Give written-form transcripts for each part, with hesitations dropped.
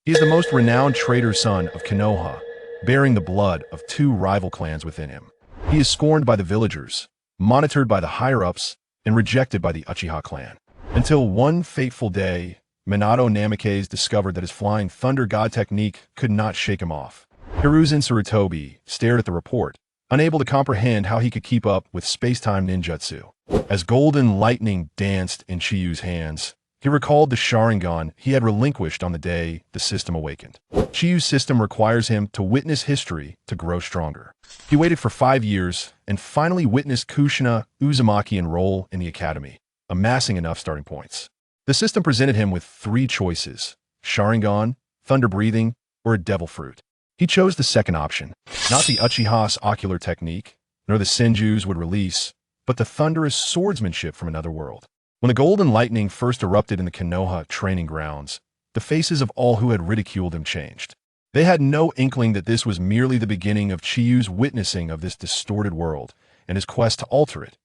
He is the most renowned traitor son of Konoha, bearing the blood of two rival clans within him. He is scorned by the villagers, monitored by the higher-ups, and rejected by the Uchiha clan. Until one fateful day, Minato Namikaze discovered that his flying thunder god technique could not shake him off. Hiruzen Sarutobi stared at the report, unable to comprehend how he could keep up with space-time ninjutsu. As golden lightning danced in Chiyu's hands, he recalled the Sharingan he had relinquished on the day the system awakened. Chiyu's system requires him to witness history to grow stronger. He waited for 5 years and finally witnessed Kushina Uzumaki enroll in the academy, amassing enough starting points. The system presented him with 3 choices: Sharingan, thunder breathing, or a devil fruit. He chose the second option, not the Uchiha's ocular technique, nor the Senju's would release, but the thunderous swordsmanship from another world. When the golden lightning first erupted in the Konoha training grounds, the faces of all who had ridiculed him changed. They had no inkling that this was merely the beginning of Chiyu's witnessing of this distorted world and his quest to alter it.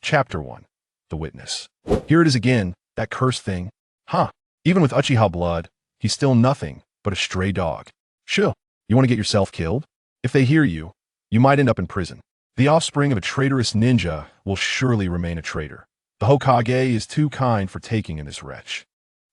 Chapter 1. The Witness. Here it is again, that cursed thing. Even with Uchiha blood, he's still nothing but a stray dog. Sure, you want to get yourself killed? If they hear you, you might end up in prison. The offspring of a traitorous ninja will surely remain a traitor. The Hokage is too kind for taking in this wretch.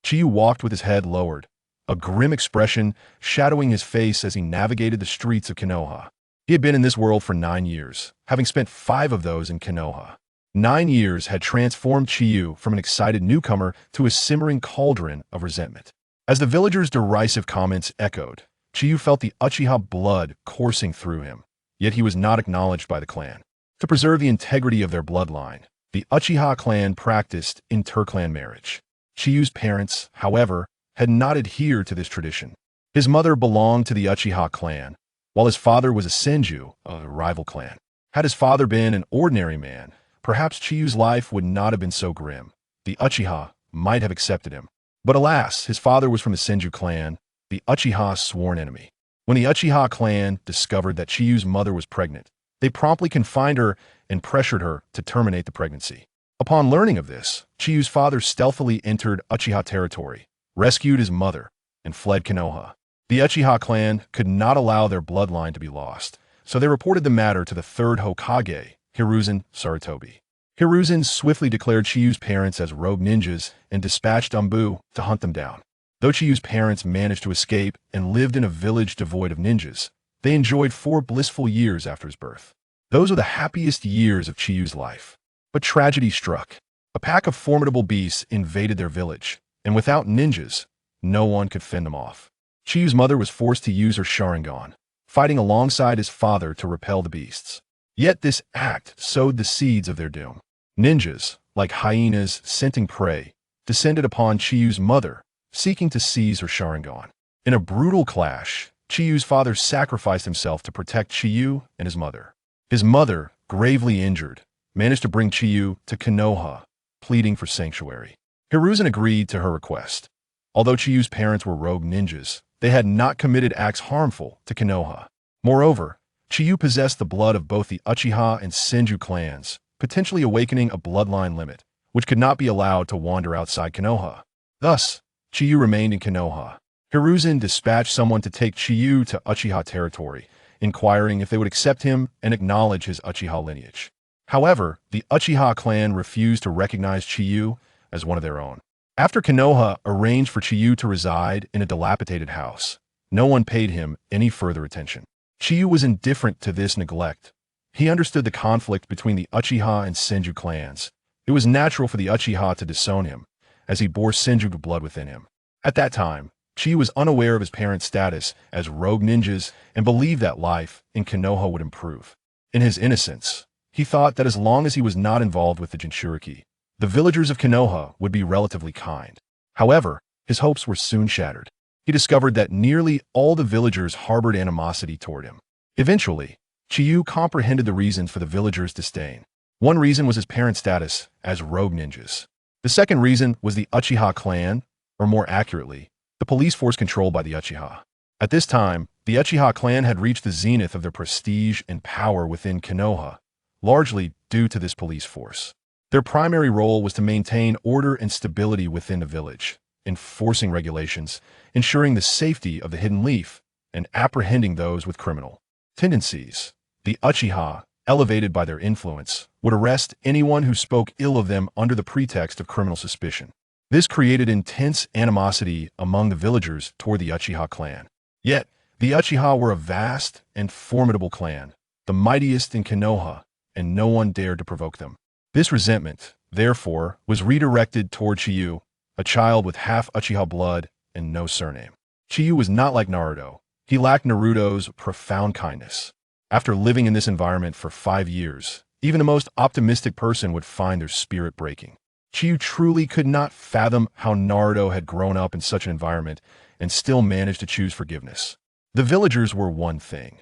Chiyu walked with his head lowered, a grim expression shadowing his face as he navigated the streets of Konoha. He had been in this world for 9 years, having spent 5 of those in Konoha. 9 years had transformed Chiyu from an excited newcomer to a simmering cauldron of resentment. As the villagers' derisive comments echoed, Chiyu felt the Uchiha blood coursing through him, yet he was not acknowledged by the clan. To preserve the integrity of their bloodline, the Uchiha clan practiced interclan marriage. Chiyu's parents, however, had not adhered to this tradition. His mother belonged to the Uchiha clan, while his father was a Senju, a rival clan. Had his father been an ordinary man, perhaps Chiyu's life would not have been so grim. The Uchiha might have accepted him. But alas, his father was from the Senju clan, the Uchiha's sworn enemy. When the Uchiha clan discovered that Chiyu's mother was pregnant, they promptly confined her and pressured her to terminate the pregnancy. Upon learning of this, Chiyu's father stealthily entered Uchiha territory, rescued his mother, and fled Konoha. The Uchiha clan could not allow their bloodline to be lost, so they reported the matter to the third Hokage, Hiruzen Sarutobi. Hiruzen swiftly declared Chiyu's parents as rogue ninjas and dispatched Umbu to hunt them down. Though Chiyu's parents managed to escape and lived in a village devoid of ninjas, they enjoyed 4 blissful years after his birth. Those were the happiest years of Chiyu's life. But tragedy struck. A pack of formidable beasts invaded their village, and without ninjas, no one could fend them off. Chiyu's mother was forced to use her Sharingan, fighting alongside his father to repel the beasts. Yet this act sowed the seeds of their doom. Ninjas, like hyenas scenting prey, descended upon Chiyu's mother, seeking to seize her Sharingan. In a brutal clash, Chiyu's father sacrificed himself to protect Chiyu and his mother. His mother, gravely injured, managed to bring Chiyu to Konoha, pleading for sanctuary. Hiruzen agreed to her request. Although Chiyu's parents were rogue ninjas, they had not committed acts harmful to Konoha. Moreover, Chiyu possessed the blood of both the Uchiha and Senju clans, potentially awakening a bloodline limit, which could not be allowed to wander outside Konoha. Thus, Chiyu remained in Konoha. Hiruzen dispatched someone to take Chiyu to Uchiha territory, inquiring if they would accept him and acknowledge his Uchiha lineage. However, the Uchiha clan refused to recognize Chiyu as one of their own. After Konoha arranged for Chiyu to reside in a dilapidated house, no one paid him any further attention. Chiyu was indifferent to this neglect. He understood the conflict between the Uchiha and Senju clans. It was natural for the Uchiha to disown him, as he bore Senju blood within him. At that time, Chiyu was unaware of his parents' status as rogue ninjas and believed that life in Konoha would improve. In his innocence, he thought that as long as he was not involved with the Jinchuriki, the villagers of Konoha would be relatively kind. However, his hopes were soon shattered. He discovered that nearly all the villagers harbored animosity toward him. Eventually, Chiyu comprehended the reasons for the villagers' disdain. One reason was his parents' status as rogue ninjas. The second reason was the Uchiha clan, or more accurately, the police force controlled by the Uchiha. At this time, the Uchiha clan had reached the zenith of their prestige and power within Konoha, largely due to this police force. Their primary role was to maintain order and stability within the village. enforcing regulations, ensuring the safety of the hidden leaf, and apprehending those with criminal tendencies. The Uchiha, elevated by their influence, would arrest anyone who spoke ill of them under the pretext of criminal suspicion. This created intense animosity among the villagers toward the Uchiha clan. Yet, the Uchiha were a vast and formidable clan, the mightiest in Konoha, and no one dared to provoke them. This resentment, therefore, was redirected toward Chiyu, a child with half Uchiha blood and no surname. Chiyu was not like Naruto. He lacked Naruto's profound kindness. After living in this environment for 5 years, even the most optimistic person would find their spirit breaking. Chiyu truly could not fathom how Naruto had grown up in such an environment and still managed to choose forgiveness. The villagers were one thing.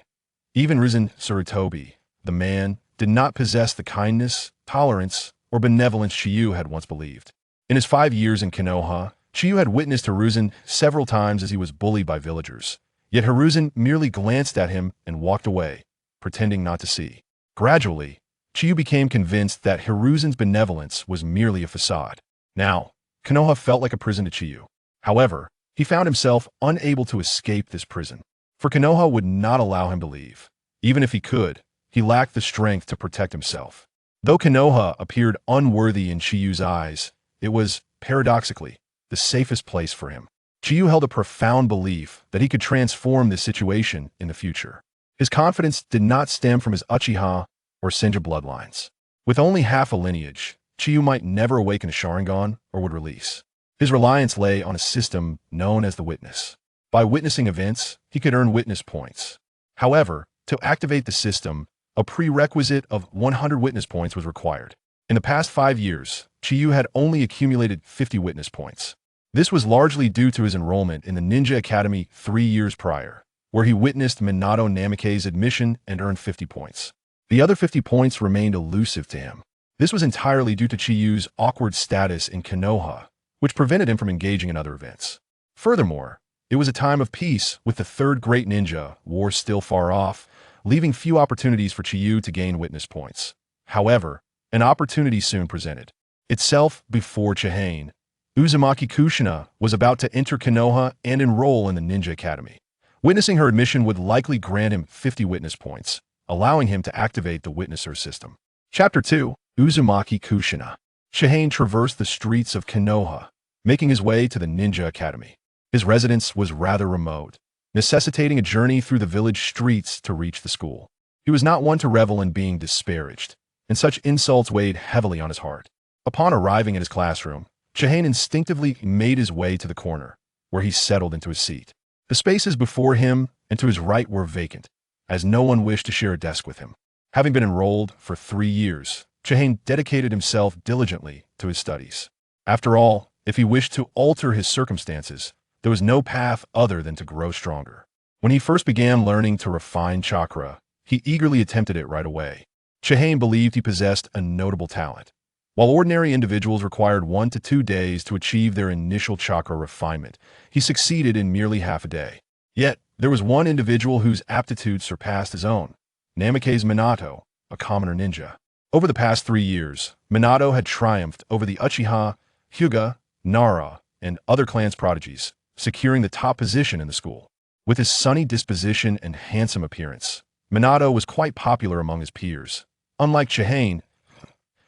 Even Risen Sarutobi, the man, did not possess the kindness, tolerance, or benevolence Chiyu had once believed. In his 5 years in Konoha, Chiyu had witnessed Hiruzen several times as he was bullied by villagers. Yet Hiruzen merely glanced at him and walked away, pretending not to see. Gradually, Chiyu became convinced that Hiruzen's benevolence was merely a facade. Now, Konoha felt like a prison to Chiyu. However, he found himself unable to escape this prison. For Konoha would not allow him to leave. Even if he could, he lacked the strength to protect himself. Though Konoha appeared unworthy in Chiyu's eyes, it was, paradoxically, the safest place for him. Chiyu held a profound belief that he could transform this situation in the future. His confidence did not stem from his Uchiha or Senju bloodlines. With only half a lineage, Chiyu might never awaken a Sharingan or would release. His reliance lay on a system known as the witness. By witnessing events, he could earn witness points. However, to activate the system, a prerequisite of 100 witness points was required. In the past 5 years, Chiyu had only accumulated 50 witness points. This was largely due to his enrollment in the Ninja Academy 3 years prior, where he witnessed Minato Namikaze's admission and earned 50 points. The other 50 points remained elusive to him. This was entirely due to Chiyu's awkward status in Konoha, which prevented him from engaging in other events. Furthermore, it was a time of peace with the third great ninja war still far off, leaving few opportunities for Chiyu to gain witness points. However, an opportunity soon presented itself before Chihane. Uzumaki Kushina was about to enter Konoha and enroll in the Ninja Academy. Witnessing her admission would likely grant him 50 witness points, allowing him to activate the witnesser system. Chapter 2, Uzumaki Kushina. Chihane traversed the streets of Konoha, making his way to the Ninja Academy. His residence was rather remote, necessitating a journey through the village streets to reach the school. He was not one to revel in being disparaged, and such insults weighed heavily on his heart. Upon arriving at his classroom, Chihane instinctively made his way to the corner, where he settled into his seat. The spaces before him and to his right were vacant, as no one wished to share a desk with him. Having been enrolled for 3 years, Chihane dedicated himself diligently to his studies. After all, if he wished to alter his circumstances, there was no path other than to grow stronger. When he first began learning to refine chakra, he eagerly attempted it right away. Chihane believed he possessed a notable talent. While ordinary individuals required 1 to 2 days to achieve their initial chakra refinement, he succeeded in merely half a day. Yet, there was one individual whose aptitude surpassed his own, Namikaze Minato, a commoner ninja. Over the past 3 years, Minato had triumphed over the Uchiha, Hyuga, Nara, and other clans' prodigies, securing the top position in the school. With his sunny disposition and handsome appearance, Minato was quite popular among his peers. Unlike Chihane,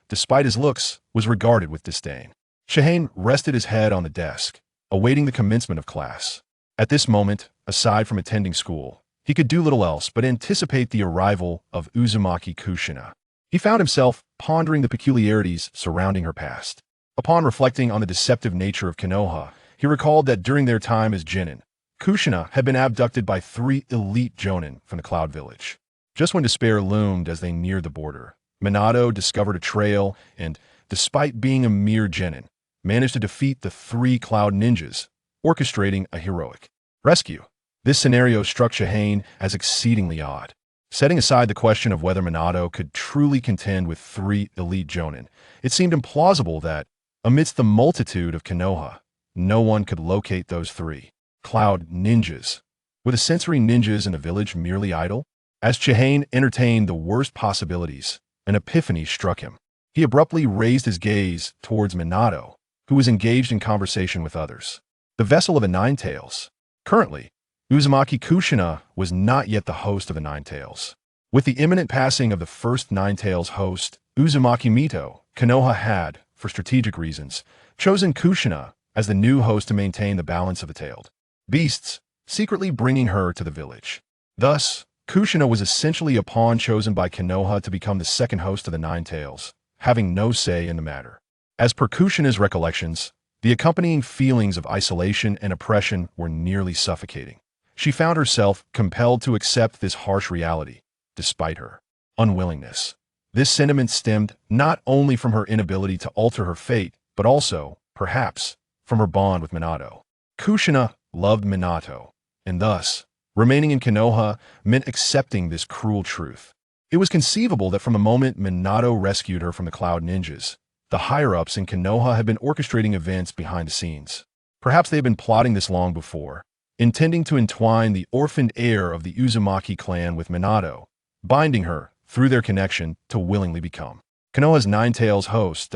despite his looks, was regarded with disdain. Chihane rested his head on the desk, awaiting the commencement of class. At this moment, aside from attending school, he could do little else but anticipate the arrival of Uzumaki Kushina. He found himself pondering the peculiarities surrounding her past. Upon reflecting on the deceptive nature of Konoha, he recalled that during their time as Genin, Kushina had been abducted by 3 elite Jonin from the Cloud Village. Just when despair loomed as they neared the border, Minato discovered a trail and, despite being a mere genin, managed to defeat the 3 Cloud Ninjas, orchestrating a heroic rescue. This scenario struck Chihane as exceedingly odd. Setting aside the question of whether Minato could truly contend with 3 elite Jonin, it seemed implausible that, amidst the multitude of Konoha, no one could locate those 3 Cloud Ninjas. Were the sensory ninjas in the village merely idle? As Chihane entertained the worst possibilities, an epiphany struck him. He abruptly raised his gaze towards Minato, who was engaged in conversation with others. the vessel of the Nine Tails. Currently, Uzumaki Kushina was not yet the host of the Nine Tails. With the imminent passing of the first Nine Tails host, Uzumaki Mito, Konoha had, for strategic reasons, chosen Kushina as the new host to maintain the balance of the tailed beasts, secretly bringing her to the village. Thus, Kushina was essentially a pawn chosen by Konoha to become the second host of the Nine Tails, having no say in the matter. As per Kushina's recollections, the accompanying feelings of isolation and oppression were nearly suffocating. She found herself compelled to accept this harsh reality, despite her unwillingness. This sentiment stemmed not only from her inability to alter her fate, but also, perhaps, from her bond with Minato. Kushina loved Minato, and thus, remaining in Konoha meant accepting this cruel truth. It was conceivable that from the moment Minato rescued her from the Cloud Ninjas, the higher-ups in Konoha had been orchestrating events behind the scenes. Perhaps they had been plotting this long before, intending to entwine the orphaned heir of the Uzumaki clan with Minato, binding her, through their connection, to willingly become Konoha's Nine Tails host.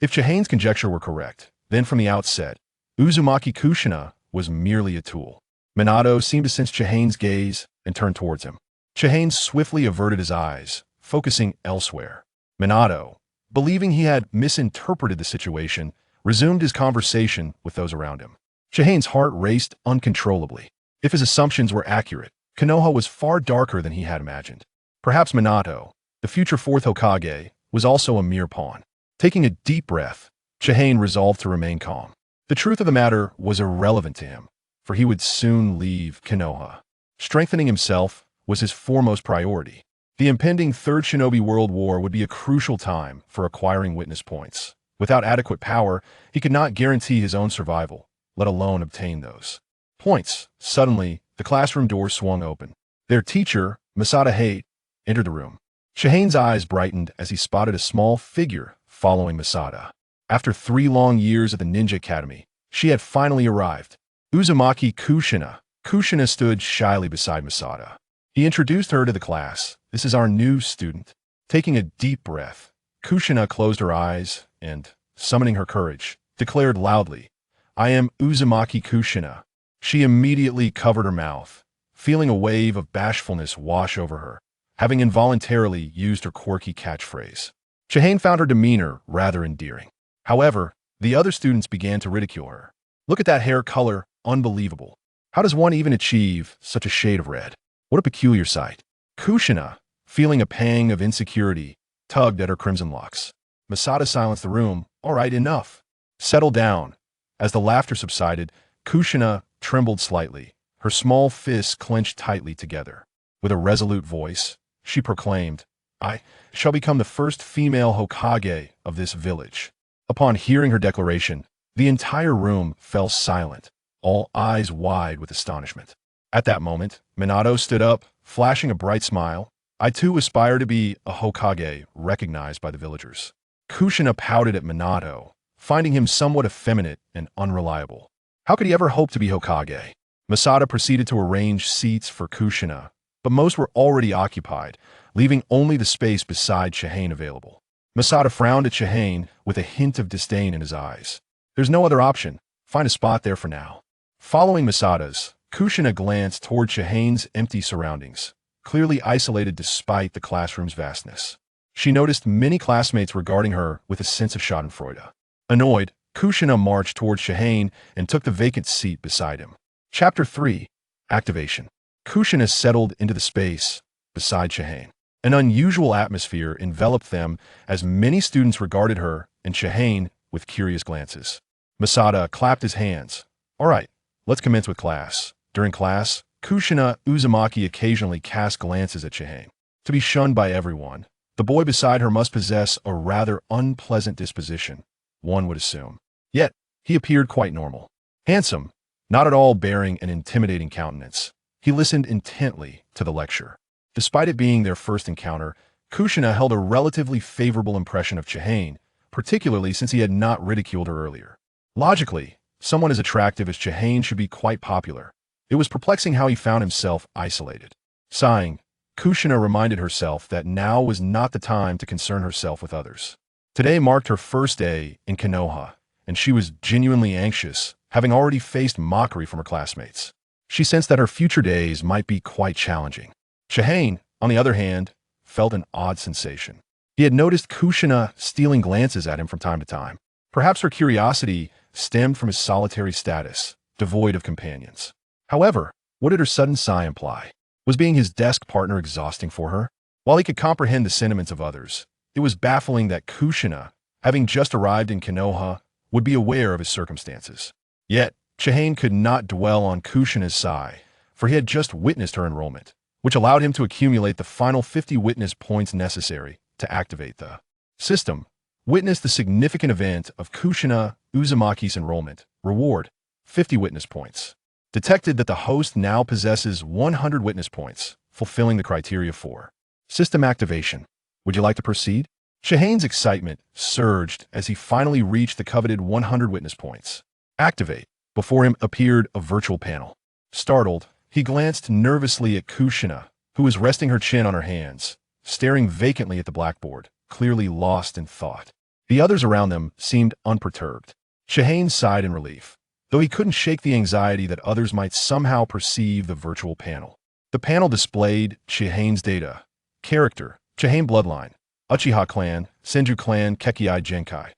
If Chihane's conjecture were correct, then from the outset, Uzumaki Kushina was merely a tool. Minato seemed to sense Chihane's gaze and turned towards him. Chihane swiftly averted his eyes, focusing elsewhere. Minato, believing he had misinterpreted the situation, resumed his conversation with those around him. Chihane's heart raced uncontrollably. If his assumptions were accurate, Konoha was far darker than he had imagined. Perhaps Minato, the future fourth Hokage, was also a mere pawn. Taking a deep breath, Chihane resolved to remain calm. The truth of the matter was irrelevant to him, for he would soon leave Konoha. Strengthening himself was his foremost priority. The impending Third Shinobi World War would be a crucial time for acquiring witness points. Without adequate power, he could not guarantee his own survival, let alone obtain those points. Suddenly, the classroom door swung open. Their teacher, Masada Hate, entered the room. Chihane's eyes brightened as he spotted a small figure following Masada. After 3 long years at the Ninja Academy, she had finally arrived. Uzumaki Kushina. Kushina stood shyly beside Masada. He introduced her to the class. "This is our new student." Taking a deep breath, Kushina closed her eyes and, summoning her courage, declared loudly, "I am Uzumaki Kushina." She immediately covered her mouth, feeling a wave of bashfulness wash over her, having involuntarily used her quirky catchphrase. Chihane found her demeanor rather endearing. However, the other students began to ridicule her. "Look at that hair color, unbelievable. How does one even achieve such a shade of red? What a peculiar sight." Kushina, feeling a pang of insecurity, tugged at her crimson locks. Masada silenced the room. "All right, enough. Settle down." As the laughter subsided, Kushina trembled slightly, her small fists clenched tightly together. With a resolute voice, she proclaimed, "I shall become the first female Hokage of this village." Upon hearing her declaration, the entire room fell silent, all eyes wide with astonishment. At that moment, Minato stood up, flashing a bright smile. "I too aspire to be a Hokage recognized by the villagers." Kushina pouted at Minato, finding him somewhat effeminate and unreliable. How could he ever hope to be Hokage? Masada proceeded to arrange seats for Kushina, but most were already occupied, leaving only the space beside Chihane available. Masada frowned at Chihane with a hint of disdain in his eyes. "There's no other option. Find a spot there for now." Following Masada's, Kushina glanced toward Chihane's empty surroundings, clearly isolated despite the classroom's vastness. She noticed many classmates regarding her with a sense of schadenfreude. Annoyed, Kushina marched toward Chihane and took the vacant seat beside him. Chapter 3. Activation. Kushina settled into the space beside Chihane. An unusual atmosphere enveloped them as many students regarded her and Chihane with curious glances. Masada clapped his hands. "All right, let's commence with class." During class, Kushina Uzumaki occasionally cast glances at Chihane. To be shunned by everyone, the boy beside her must possess a rather unpleasant disposition, one would assume. Yet, he appeared quite normal. Handsome, not at all bearing an intimidating countenance. He listened intently to the lecture. Despite it being their first encounter, Kushina held a relatively favorable impression of Chihane, particularly since he had not ridiculed her earlier. Logically, someone as attractive as Chihane should be quite popular. It was perplexing how he found himself isolated. Sighing, Kushina reminded herself that now was not the time to concern herself with others. Today marked her first day in Konoha, and she was genuinely anxious having already faced mockery from her classmates. She sensed that her future days might be quite challenging. Chihane, on the other hand, felt an odd sensation. He had noticed Kushina stealing glances at him from time to time. Perhaps her curiosity stemmed from his solitary status, devoid of companions. However, what did her sudden sigh imply? Was being his desk partner exhausting for her? While he could comprehend the sentiments of others, it was baffling that Kushina, having just arrived in Konoha, would be aware of his circumstances. Yet, Chihane could not dwell on Kushina's sigh, for he had just witnessed her enrollment, which allowed him to accumulate the final 50 witness points necessary to activate the system. Witness the significant event of Kushina Uzumaki's enrollment. Reward, 50 witness points. Detected that the host now possesses 100 witness points, fulfilling the criteria for system activation. Would you like to proceed? Chihane's excitement surged as he finally reached the coveted 100 witness points. Activate. Before him appeared a virtual panel. Startled, he glanced nervously at Kushina, who was resting her chin on her hands, staring vacantly at the blackboard, clearly lost in thought. The others around them seemed unperturbed. Chihane sighed in relief, though he couldn't shake the anxiety that others might somehow perceive the virtual panel. The panel displayed Chihane's data. Character, Chihane bloodline, Uchiha clan, Senju clan, Kekkei Genkai.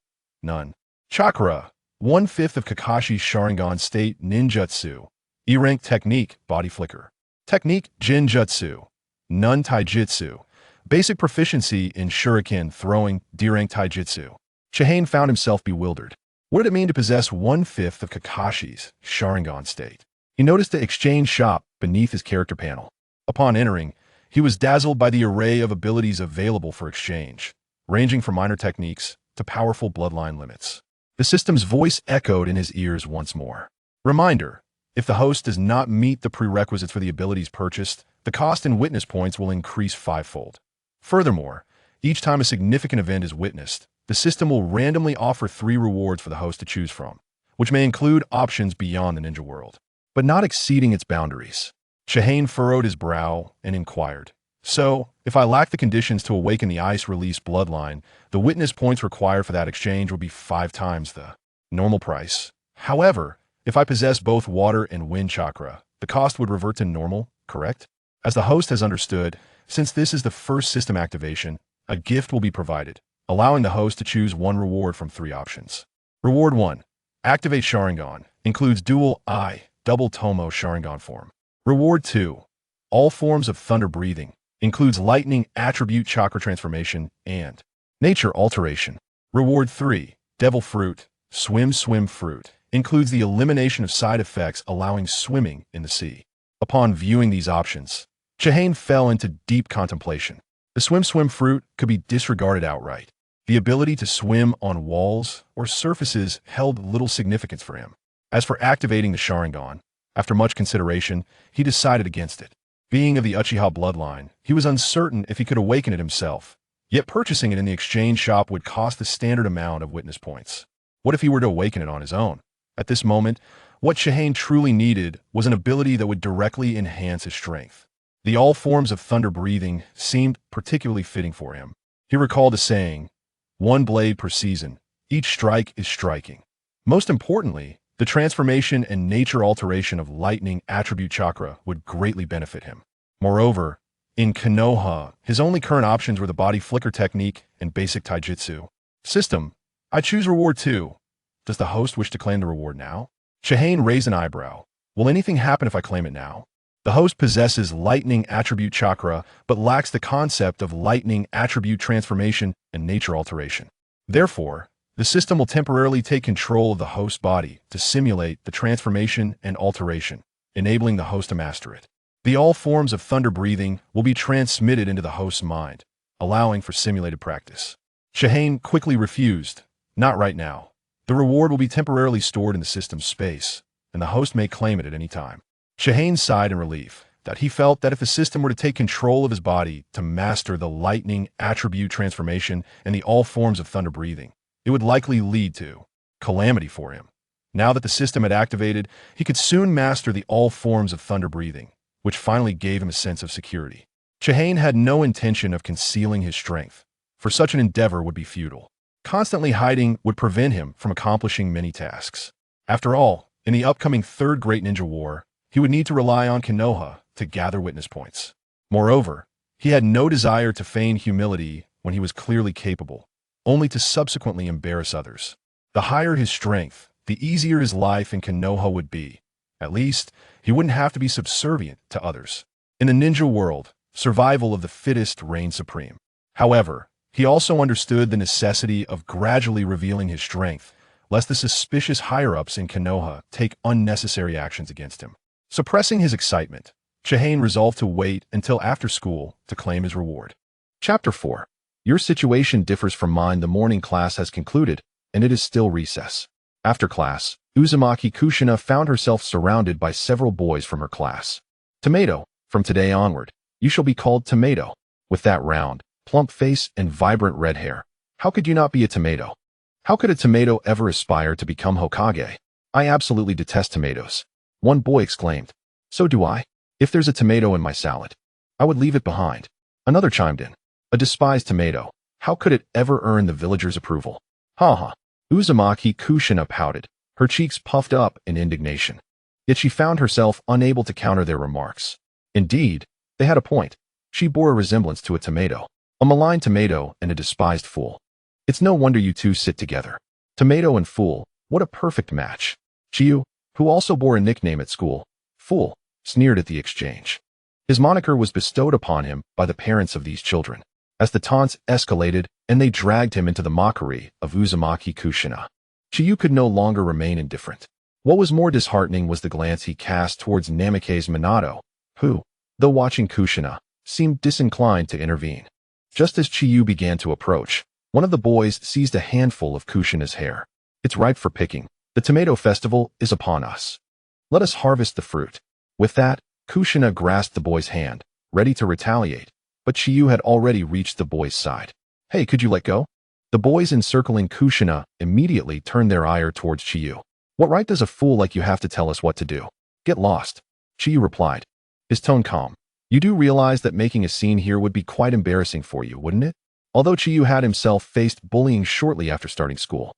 None. Chakra, 1/5 of Kakashi's Sharingan state ninjutsu. E-rank technique, body flicker. Technique, Jinjutsu. None taijutsu. Basic proficiency in shuriken throwing, D-rank taijutsu. Chihane found himself bewildered. What did it mean to possess 1/5 of Kakashi's Sharingan state? He noticed the exchange shop beneath his character panel. Upon entering, he was dazzled by the array of abilities available for exchange, ranging from minor techniques to powerful bloodline limits. The system's voice echoed in his ears once more. Reminder, if the host does not meet the prerequisites for the abilities purchased, the cost in witness points will increase 5-fold. Furthermore, each time a significant event is witnessed, the system will randomly offer 3 rewards for the host to choose from, which may include options beyond the ninja world, but not exceeding its boundaries. Chihane furrowed his brow and inquired, "So, if I lack the conditions to awaken the ice-release bloodline, the witness points required for that exchange will be 5 times the normal price. However, if I possess both water and wind chakra, the cost would revert to normal, correct?" As the host has understood, since this is the first system activation, a gift will be provided, allowing the host to choose 1 reward from 3 options. Reward 1. Activate Sharingan. Includes dual I, double Tomo Sharingan form. Reward 2. All forms of thunder breathing. Includes lightning attribute chakra transformation and nature alteration. Reward 3. Devil fruit, swim fruit. Includes the elimination of side effects allowing swimming in the sea. Upon viewing these options, Chihane fell into deep contemplation. The swim fruit could be disregarded outright. The ability to swim on walls or surfaces held little significance for him. As for activating the Sharingan, after much consideration, he decided against it. Being of the Uchiha bloodline, he was uncertain if he could awaken it himself, yet purchasing it in the exchange shop would cost the standard amount of witness points. What if he were to awaken it on his own? At this moment, what Chihane truly needed was an ability that would directly enhance his strength. The all forms of thunder breathing seemed particularly fitting for him. He recalled a saying, "1 blade per season, each strike is striking." Most importantly, the transformation and nature alteration of lightning attribute chakra would greatly benefit him. Moreover, in Konoha, his only current options were the body flicker technique and basic taijutsu. System, I choose reward 2. Does the host wish to claim the reward now? Chihane raised an eyebrow. Will anything happen if I claim it now? The host possesses lightning attribute chakra, but lacks the concept of lightning attribute transformation and nature alteration. Therefore, the system will temporarily take control of the host's body to simulate the transformation and alteration, enabling the host to master it. The all forms of thunder breathing will be transmitted into the host's mind, allowing for simulated practice. Chihane quickly refused. Not right now. The reward will be temporarily stored in the system's space, and the host may claim it at any time. Chihane sighed in relief that he felt that if the system were to take control of his body to master the lightning attribute transformation and the all forms of thunder breathing, it would likely lead to calamity for him. Now that the system had activated, he could soon master the all forms of thunder breathing, which finally gave him a sense of security. Chihane had no intention of concealing his strength, for such an endeavor would be futile. Constantly hiding would prevent him from accomplishing many tasks. After all, In the upcoming Third Great Ninja War, he would need to rely on Konoha to gather witness points. Moreover, he had no desire to feign humility when he was clearly capable, only to subsequently embarrass others. The higher his strength, the easier his life in Konoha would be. At least, he wouldn't have to be subservient to others. In the ninja world, survival of the fittest reigned supreme. However, he also understood the necessity of gradually revealing his strength, lest the suspicious higher-ups in Konoha take unnecessary actions against him. Suppressing his excitement, Chihane resolved to wait until after school to claim his reward. Chapter 4. Your situation differs from mine. The morning class has concluded, and it is still recess. After class, Uzumaki Kushina found herself surrounded by several boys from her class. Tomato, from today onward, you shall be called Tomato. With that round, plump face and vibrant red hair, how could you not be a tomato? How could a tomato ever aspire to become Hokage? I absolutely detest tomatoes. One boy exclaimed. So do I. If there's a tomato in my salad, I would leave it behind. Another chimed in. A despised tomato. How could it ever earn the villagers' approval? Ha ha. Uzumaki Kushina pouted, her cheeks puffed up in indignation. Yet she found herself unable to counter their remarks. Indeed, they had a point. She bore a resemblance to a tomato. A malign tomato and a despised fool. It's no wonder you two sit together. Tomato and fool, what a perfect match. Chiyu, who also bore a nickname at school, Fool, sneered at the exchange. His moniker was bestowed upon him by the parents of these children. As the taunts escalated and they dragged him into the mockery of Uzumaki Kushina, Chiyu could no longer remain indifferent. What was more disheartening was the glance he cast towards Namikaze Minato, who, though watching Kushina, seemed disinclined to intervene. Just as Chiyu began to approach, one of the boys seized a handful of Kushina's hair. It's ripe for picking. The tomato festival is upon us. Let us harvest the fruit. With that, Kushina grasped the boy's hand, ready to retaliate, but Chiyu had already reached the boy's side. Hey, could you let go? The boys encircling Kushina immediately turned their ire towards Chiyu. What right does a fool like you have to tell us what to do? Get lost. Chiyu replied, his tone calm. You do realize that making a scene here would be quite embarrassing for you, wouldn't it? Although Chiyu had himself faced bullying shortly after starting school,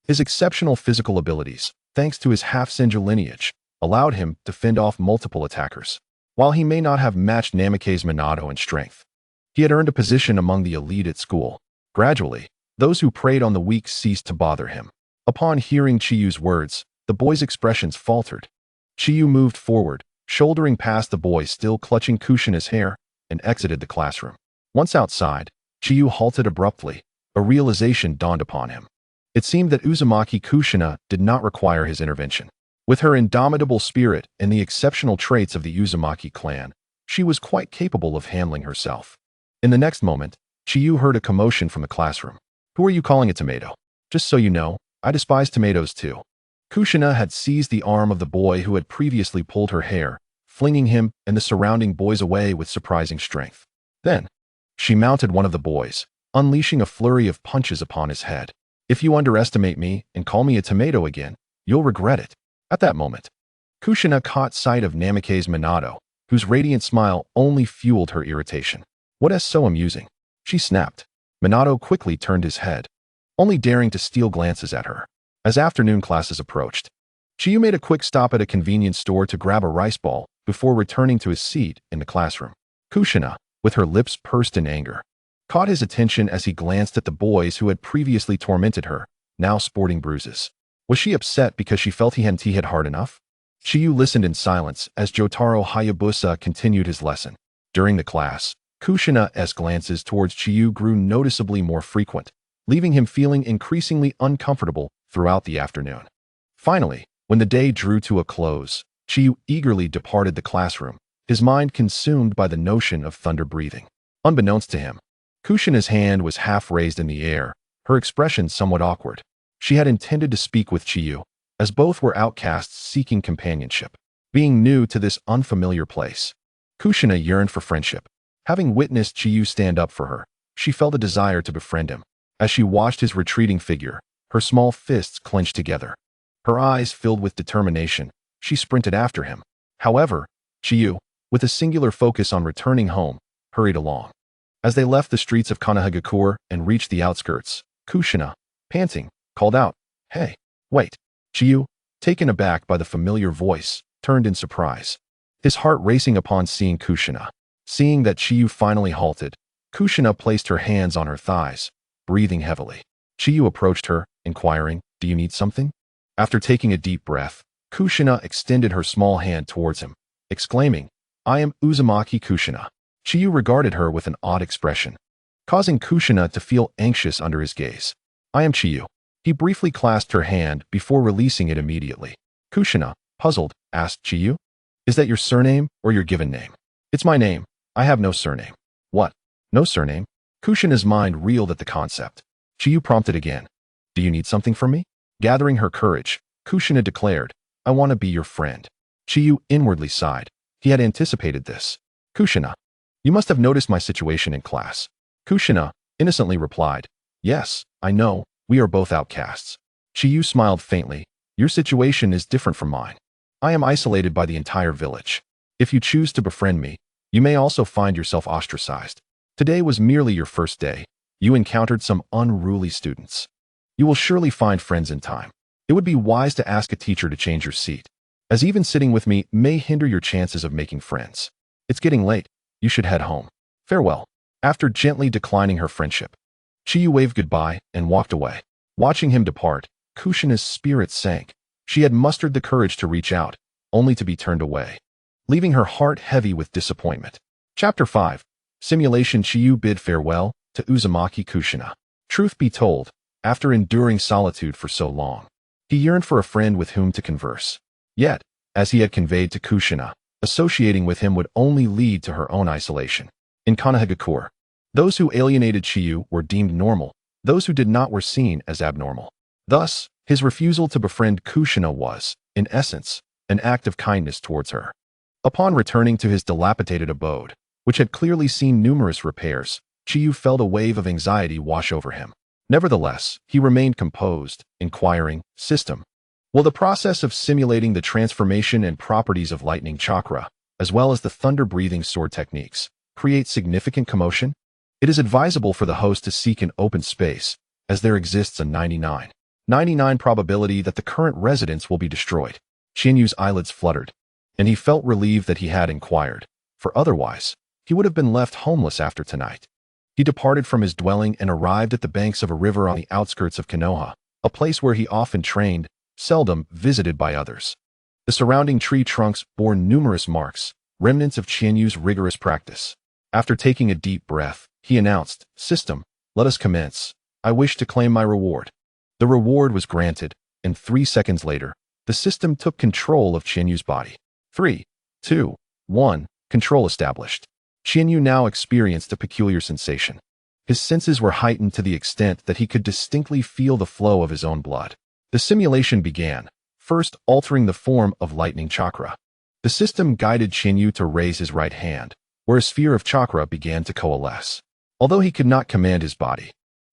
his exceptional physical abilities, thanks to his half-ninja lineage, allowed him to fend off multiple attackers. While he may not have matched Namikaze Minato in strength, he had earned a position among the elite at school. Gradually, those who preyed on the weak ceased to bother him. Upon hearing Chiyu's words, the boy's expressions faltered. Chiyu moved forward, shouldering past the boy still clutching Kushina's hair, and exited the classroom. Once outside, Chiyu halted abruptly. A realization dawned upon him. It seemed that Uzumaki Kushina did not require his intervention. With her indomitable spirit and the exceptional traits of the Uzumaki clan, she was quite capable of handling herself. In the next moment, Chiyu heard a commotion from the classroom. Who are you calling a tomato? Just so you know, I despise tomatoes too. Kushina had seized the arm of the boy who had previously pulled her hair, flinging him and the surrounding boys away with surprising strength. Then, she mounted one of the boys, unleashing a flurry of punches upon his head. If you underestimate me and call me a tomato again, you'll regret it. At that moment, Kushina caught sight of Namikaze Minato, whose radiant smile only fueled her irritation. What is so amusing? She snapped. Minato quickly turned his head, only daring to steal glances at her. As afternoon classes approached, Chiyu made a quick stop at a convenience store to grab a rice ball before returning to his seat in the classroom. Kushina, with her lips pursed in anger, caught his attention as he glanced at the boys who had previously tormented her, now sporting bruises. Was she upset because she felt he hadn't hit hard enough? Chiyu listened in silence as Jotaro Hayabusa continued his lesson. During the class, Kushina's glances towards Chiyu grew noticeably more frequent, leaving him feeling increasingly uncomfortable throughout the afternoon. Finally, when the day drew to a close, Chiyu eagerly departed the classroom, his mind consumed by the notion of thunder breathing. Unbeknownst to him, Kushina's hand was half raised in the air, her expression somewhat awkward. She had intended to speak with Chiyu, as both were outcasts seeking companionship. Being new to this unfamiliar place, Kushina yearned for friendship. Having witnessed Chiyu stand up for her, she felt a desire to befriend him. As she watched his retreating figure, her small fists clenched together. Her eyes filled with determination, she sprinted after him. However, Chiyu, with a singular focus on returning home, hurried along. As they left the streets of Konohagakure and reached the outskirts, Kushina, panting, called out, "Hey, wait, Chiyu, taken aback by the familiar voice, turned in surprise, his heart racing upon seeing Kushina. Seeing that Chiyu finally halted, Kushina placed her hands on her thighs, breathing heavily. Chiyu approached her, inquiring, "Do you need something?" After taking a deep breath, Kushina extended her small hand towards him, exclaiming, "I am Uzumaki Kushina." Chiyu regarded her with an odd expression, causing Kushina to feel anxious under his gaze. "I am Chiyu." He briefly clasped her hand before releasing it immediately. Kushina, puzzled, asked, "Chiyu? Is that your surname or your given name?" "It's my name. I have no surname." "What? No surname?" Kushina's mind reeled at the concept. Chiyu prompted again. "Do you need something from me?" Gathering her courage, Kushina declared, "I want to be your friend." Chiyu inwardly sighed. He had anticipated this. "Kushina, you must have noticed my situation in class." Kushina innocently replied, "Yes, I know, we are both outcasts." Chiyu smiled faintly. "Your situation is different from mine. I am isolated by the entire village. If you choose to befriend me, you may also find yourself ostracized. Today was merely your first day. You encountered some unruly students. You will surely find friends in time. It would be wise to ask a teacher to change your seat, as even sitting with me may hinder your chances of making friends. It's getting late. You should head home. Farewell." After gently declining her friendship, Chiyu waved goodbye and walked away. Watching him depart, Kushina's spirit sank. She had mustered the courage to reach out, only to be turned away, leaving her heart heavy with disappointment. Chapter 5. Simulation. Chiyu bid farewell to Uzumaki Kushina. Truth be told, after enduring solitude for so long, he yearned for a friend with whom to converse. Yet, as he had conveyed to Kushina, associating with him would only lead to her own isolation. In Konoha, those who alienated Chiyu were deemed normal, those who did not were seen as abnormal. Thus, his refusal to befriend Kushina was, in essence, an act of kindness towards her. Upon returning to his dilapidated abode, which had clearly seen numerous repairs, Chiyu felt a wave of anxiety wash over him. Nevertheless, he remained composed, inquiring, "System, will the process of simulating the transformation and properties of lightning chakra, as well as the thunder-breathing sword techniques, create significant commotion? It is advisable for the host to seek an open space, as there exists a 99 probability that the current residence will be destroyed." Chinyu's eyelids fluttered, and he felt relieved that he had inquired, for otherwise, he would have been left homeless after tonight. He departed from his dwelling and arrived at the banks of a river on the outskirts of Konoha, a place where he often trained, seldom visited by others. The surrounding tree trunks bore numerous marks, remnants of Chinyu's rigorous practice. After taking a deep breath, he announced, "System, let us commence. I wish to claim my reward." The reward was granted, and 3 seconds later, the system took control of Chinyu's body. 3, 2, 1, control established. Chinyu now experienced a peculiar sensation. His senses were heightened to the extent that he could distinctly feel the flow of his own blood. The simulation began, first altering the form of lightning chakra. The system guided Chinyu to raise his right hand, where a sphere of chakra began to coalesce. Although he could not command his body,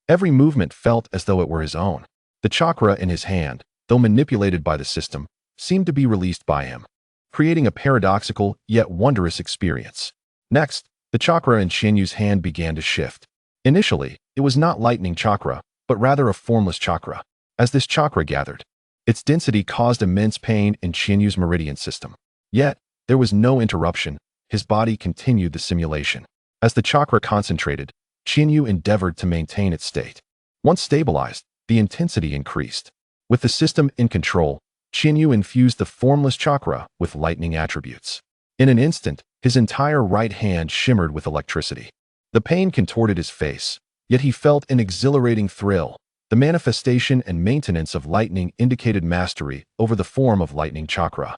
every movement felt as though it were his own. The chakra in his hand, though manipulated by the system, seemed to be released by him, creating a paradoxical yet wondrous experience. Next, the chakra in Chinyu's hand began to shift. Initially, it was not lightning chakra, but rather a formless chakra. As this chakra gathered, its density caused immense pain in Chinyu's meridian system. Yet, there was no interruption. His body continued the simulation. As the chakra concentrated, Chinyu endeavored to maintain its state. Once stabilized, the intensity increased. With the system in control, Chinyu infused the formless chakra with lightning attributes. In an instant, his entire right hand shimmered with electricity. The pain contorted his face, yet he felt an exhilarating thrill. The manifestation and maintenance of lightning indicated mastery over the form of lightning chakra.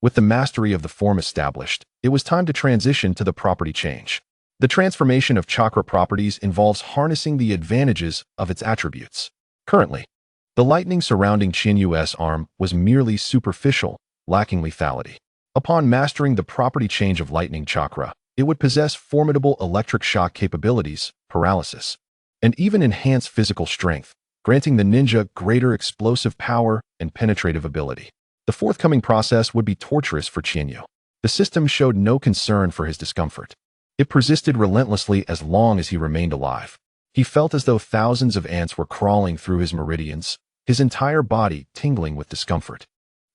With the mastery of the form established, it was time to transition to the property change. The transformation of chakra properties involves harnessing the advantages of its attributes. Currently, the lightning surrounding Chinyu's arm was merely superficial, lacking lethality. Upon mastering the property change of lightning chakra, it would possess formidable electric shock capabilities, paralysis, and even enhance physical strength, granting the ninja greater explosive power and penetrative ability. The forthcoming process would be torturous for Chinyu. The system showed no concern for his discomfort. It persisted relentlessly as long as he remained alive. He felt as though thousands of ants were crawling through his meridians, his entire body tingling with discomfort.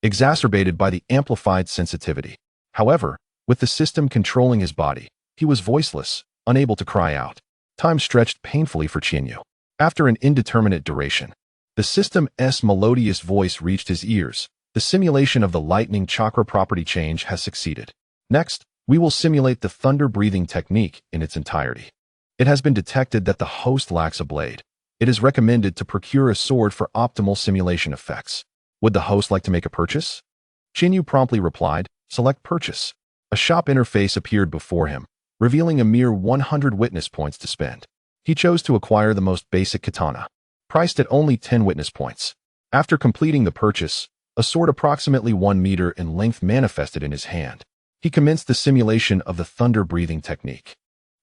exacerbated by the amplified sensitivity. However, with the system controlling his body, he was voiceless, unable to cry out. Time stretched painfully for Chiyu. After an indeterminate duration, the system's melodious voice reached his ears. The simulation of the lightning chakra property change has succeeded. Next, we will simulate the thunder breathing technique in its entirety. It has been detected that the host lacks a blade. It is recommended to procure a sword for optimal simulation effects. Would the host like to make a purchase? Chiyu promptly replied, "Select purchase." A shop interface appeared before him, revealing a mere 100 witness points to spend. He chose to acquire the most basic katana, priced at only 10 witness points. After completing the purchase, a sword approximately 1 meter in length manifested in his hand. He commenced the simulation of the thunder breathing technique.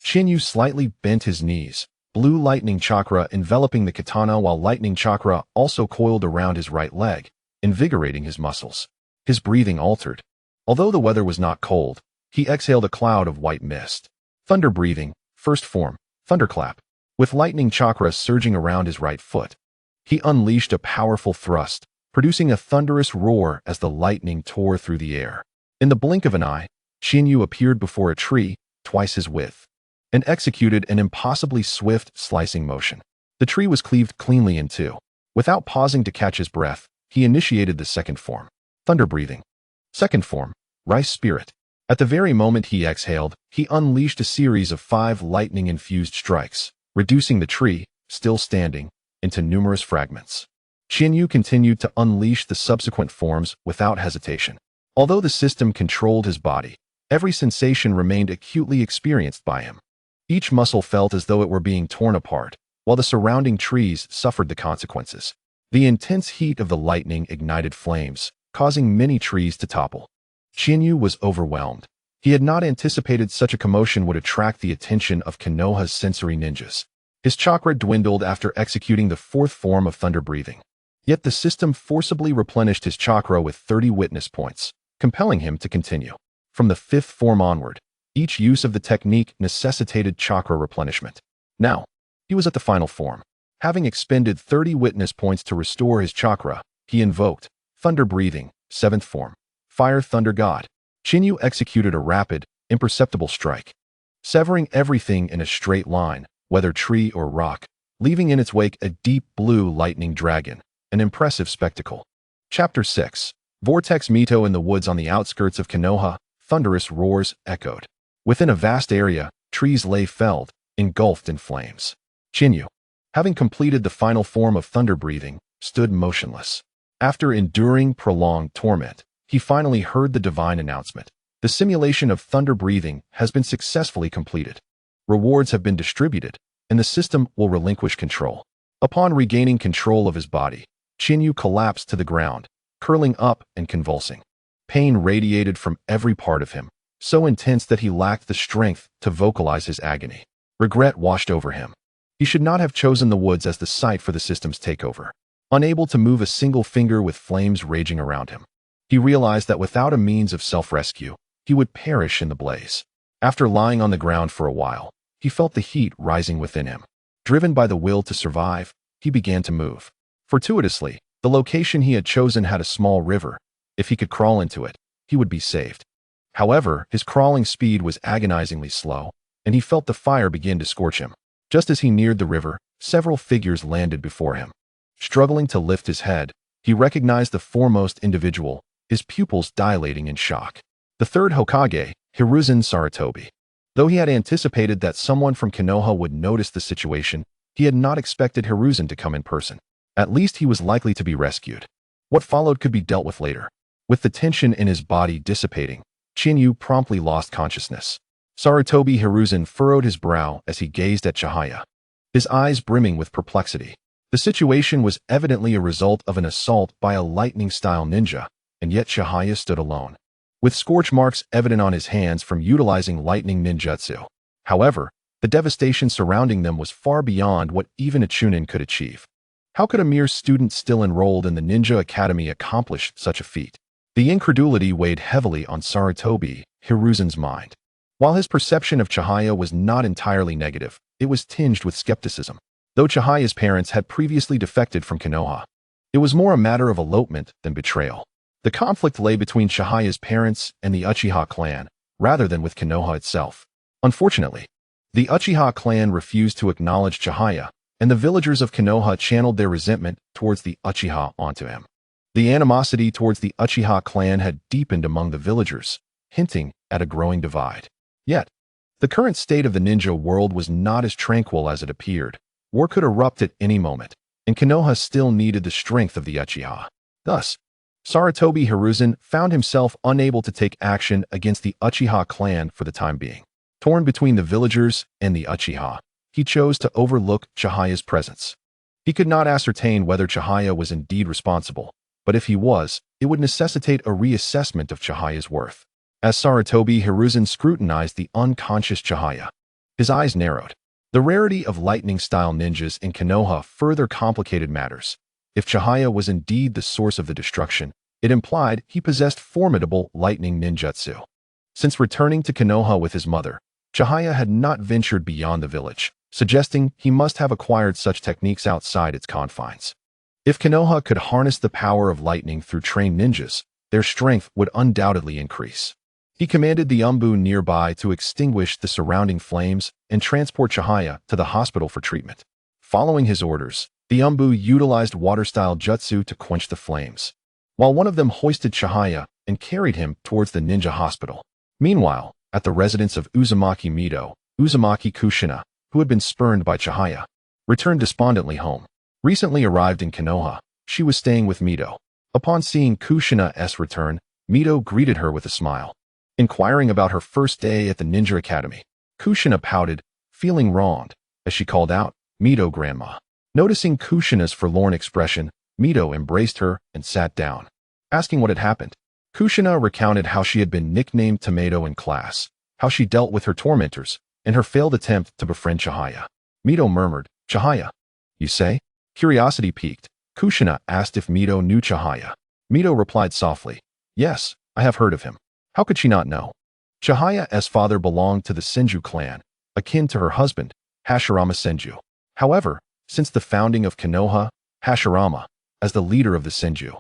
Chiyu slightly bent his knees, blue lightning chakra enveloping the katana while lightning chakra also coiled around his right leg, invigorating his muscles. His breathing altered. Although the weather was not cold, he exhaled a cloud of white mist. Thunder breathing, first form, thunderclap. With lightning chakra surging around his right foot, he unleashed a powerful thrust, producing a thunderous roar as the lightning tore through the air. In the blink of an eye, Chiyu appeared before a tree, twice his width, and executed an impossibly swift slicing motion. The tree was cleaved cleanly in two. Without pausing to catch his breath, he initiated the second form, thunder breathing. Second form, rice spirit. At the very moment he exhaled, he unleashed a series of 5 lightning-infused strikes, reducing the tree, still standing, into numerous fragments. Chiyu continued to unleash the subsequent forms without hesitation. Although the system controlled his body, every sensation remained acutely experienced by him. Each muscle felt as though it were being torn apart, while the surrounding trees suffered the consequences. The intense heat of the lightning ignited flames, causing many trees to topple. Chiyu was overwhelmed. He had not anticipated such a commotion would attract the attention of Konoha's sensory ninjas. His chakra dwindled after executing the fourth form of thunder breathing. Yet the system forcibly replenished his chakra with 30 witness points, compelling him to continue. From the fifth form onward, each use of the technique necessitated chakra replenishment. Now, he was at the final form. Having expended 30 witness points to restore his chakra, he invoked thunder breathing, seventh form, fire thunder god. Chiyu executed a rapid, imperceptible strike, severing everything in a straight line, whether tree or rock, leaving in its wake a deep blue lightning dragon, an impressive spectacle. Chapter 6. Vortex Mito. In the woods on the outskirts of Konoha, thunderous roars echoed. Within a vast area, trees lay felled, engulfed in flames. Chiyu, having completed the final form of thunder breathing, stood motionless. After enduring prolonged torment, he finally heard the divine announcement. The simulation of thunder breathing has been successfully completed. Rewards have been distributed, and the system will relinquish control. Upon regaining control of his body, Chiyu collapsed to the ground, curling up and convulsing. Pain radiated from every part of him, so intense that he lacked the strength to vocalize his agony. Regret washed over him. He should not have chosen the woods as the site for the system's takeover. Unable to move a single finger with flames raging around him, he realized that without a means of self-rescue, he would perish in the blaze. After lying on the ground for a while, he felt the heat rising within him. Driven by the will to survive, he began to move. Fortuitously, the location he had chosen had a small river. If he could crawl into it, he would be saved. However, his crawling speed was agonizingly slow, and he felt the fire begin to scorch him. Just as he neared the river, several figures landed before him. Struggling to lift his head, he recognized the foremost individual, his pupils dilating in shock. The third Hokage, Hiruzen Sarutobi. Though he had anticipated that someone from Konoha would notice the situation, he had not expected Hiruzen to come in person. At least he was likely to be rescued. What followed could be dealt with later. With the tension in his body dissipating, Chiyu promptly lost consciousness. Sarutobi Hiruzen furrowed his brow as he gazed at Chihaya, his eyes brimming with perplexity. The situation was evidently a result of an assault by a lightning-style ninja, and yet Chihaya stood alone, with scorch marks evident on his hands from utilizing lightning ninjutsu. However, the devastation surrounding them was far beyond what even a Chunin could achieve. How could a mere student still enrolled in the Ninja Academy accomplish such a feat? The incredulity weighed heavily on Sarutobi Hiruzen's mind. While his perception of Chihaya was not entirely negative, it was tinged with skepticism. Though Chihaya's parents had previously defected from Konoha, it was more a matter of elopement than betrayal. The conflict lay between Chihaya's parents and the Uchiha clan, rather than with Konoha itself. Unfortunately, the Uchiha clan refused to acknowledge Chihaya, and the villagers of Konoha channeled their resentment towards the Uchiha onto him. The animosity towards the Uchiha clan had deepened among the villagers, hinting at a growing divide. Yet, the current state of the ninja world was not as tranquil as it appeared. War could erupt at any moment, and Konoha still needed the strength of the Uchiha. Thus, Sarutobi Hiruzen found himself unable to take action against the Uchiha clan for the time being. Torn between the villagers and the Uchiha, he chose to overlook Chihaya's presence. He could not ascertain whether Chihaya was indeed responsible, but if he was, it would necessitate a reassessment of Chihaya's worth. As Sarutobi Hiruzen scrutinized the unconscious Chihaya, his eyes narrowed. The rarity of lightning-style ninjas in Konoha further complicated matters. If Chihaya was indeed the source of the destruction, it implied he possessed formidable lightning ninjutsu. Since returning to Konoha with his mother, Chihaya had not ventured beyond the village, suggesting he must have acquired such techniques outside its confines. If Konoha could harness the power of lightning through trained ninjas, their strength would undoubtedly increase. He commanded the Umbu nearby to extinguish the surrounding flames and transport Chihaya to the hospital for treatment. Following his orders, the Umbu utilized water-style jutsu to quench the flames, while one of them hoisted Chihaya and carried him towards the ninja hospital. Meanwhile, at the residence of Uzumaki Mito, Uzumaki Kushina, who had been spurned by Chihaya, returned despondently home. Recently arrived in Konoha, she was staying with Mito. Upon seeing Kushina's return, Mito greeted her with a smile. Inquiring about her first day at the Ninja Academy, Kushina pouted, feeling wronged, as she called out, "Mito, Grandma." Noticing Kushina's forlorn expression, Mito embraced her and sat down. Asking what had happened, Kushina recounted how she had been nicknamed Tomato in class, how she dealt with her tormentors, and her failed attempt to befriend Chihaya. Mito murmured, "Chihaya, you say?" Curiosity piqued. Kushina asked if Mito knew Chihaya. Mito replied softly, "Yes, I have heard of him." How could she not know? Chihaya's father belonged to the Senju clan, akin to her husband, Hashirama Senju. However, since the founding of Konoha, Hashirama, as the leader of the Senju,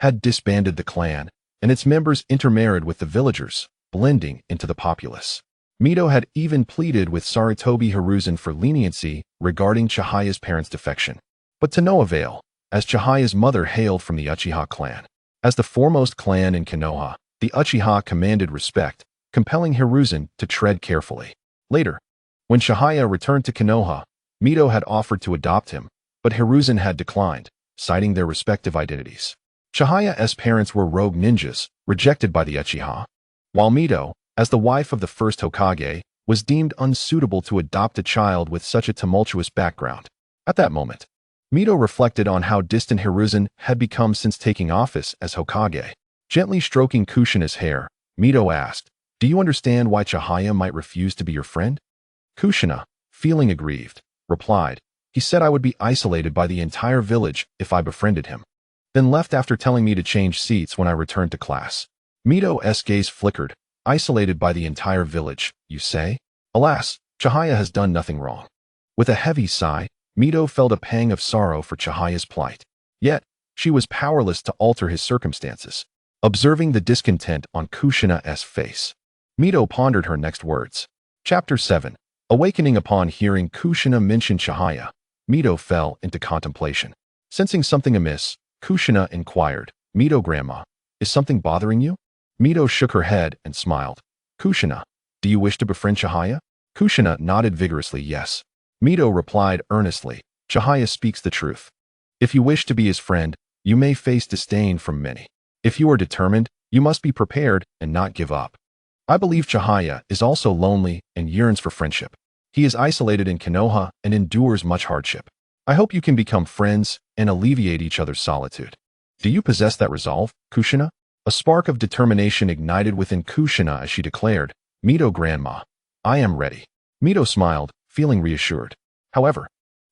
had disbanded the clan, and its members intermarried with the villagers, blending into the populace. Mito had even pleaded with Sarutobi Hiruzen for leniency regarding Chihaya's parents' defection. But to no avail, as Chihaya's mother hailed from the Uchiha clan. As the foremost clan in Konoha, the Uchiha commanded respect, compelling Hiruzen to tread carefully. Later, when Chihaya returned to Konoha, Mito had offered to adopt him, but Hiruzen had declined, citing their respective identities. Chihaya's parents were rogue ninjas, rejected by the Uchiha, while Mito, as the wife of the first Hokage, was deemed unsuitable to adopt a child with such a tumultuous background. At that moment, Mito reflected on how distant Hiruzen had become since taking office as Hokage. Gently stroking Kushina's hair, Mito asked, "Do you understand why Chihaya might refuse to be your friend?" Kushina, feeling aggrieved, replied, "He said I would be isolated by the entire village if I befriended him, then left after telling me to change seats when I returned to class." Mito's gaze flickered. "Isolated by the entire village, you say?" Alas, Chihaya has done nothing wrong. With a heavy sigh, Mito felt a pang of sorrow for Chihaya's plight. Yet, she was powerless to alter his circumstances. Observing the discontent on Kushina's face, Mito pondered her next words. Chapter 7. Awakening upon hearing Kushina mention Chihaya, Mito fell into contemplation. Sensing something amiss, Kushina inquired, "Mito, Grandma, is something bothering you?" Mito shook her head and smiled. "Kushina, do you wish to befriend Chihaya?" Kushina nodded vigorously yes. Mito replied earnestly, "Chihaya speaks the truth. If you wish to be his friend, you may face disdain from many. If you are determined, you must be prepared and not give up. I believe Chihaya is also lonely and yearns for friendship. He is isolated in Konoha and endures much hardship. I hope you can become friends and alleviate each other's solitude. Do you possess that resolve, Kushina?" A spark of determination ignited within Kushina as she declared, "Mito, Grandma, I am ready." Mito smiled, feeling reassured. However,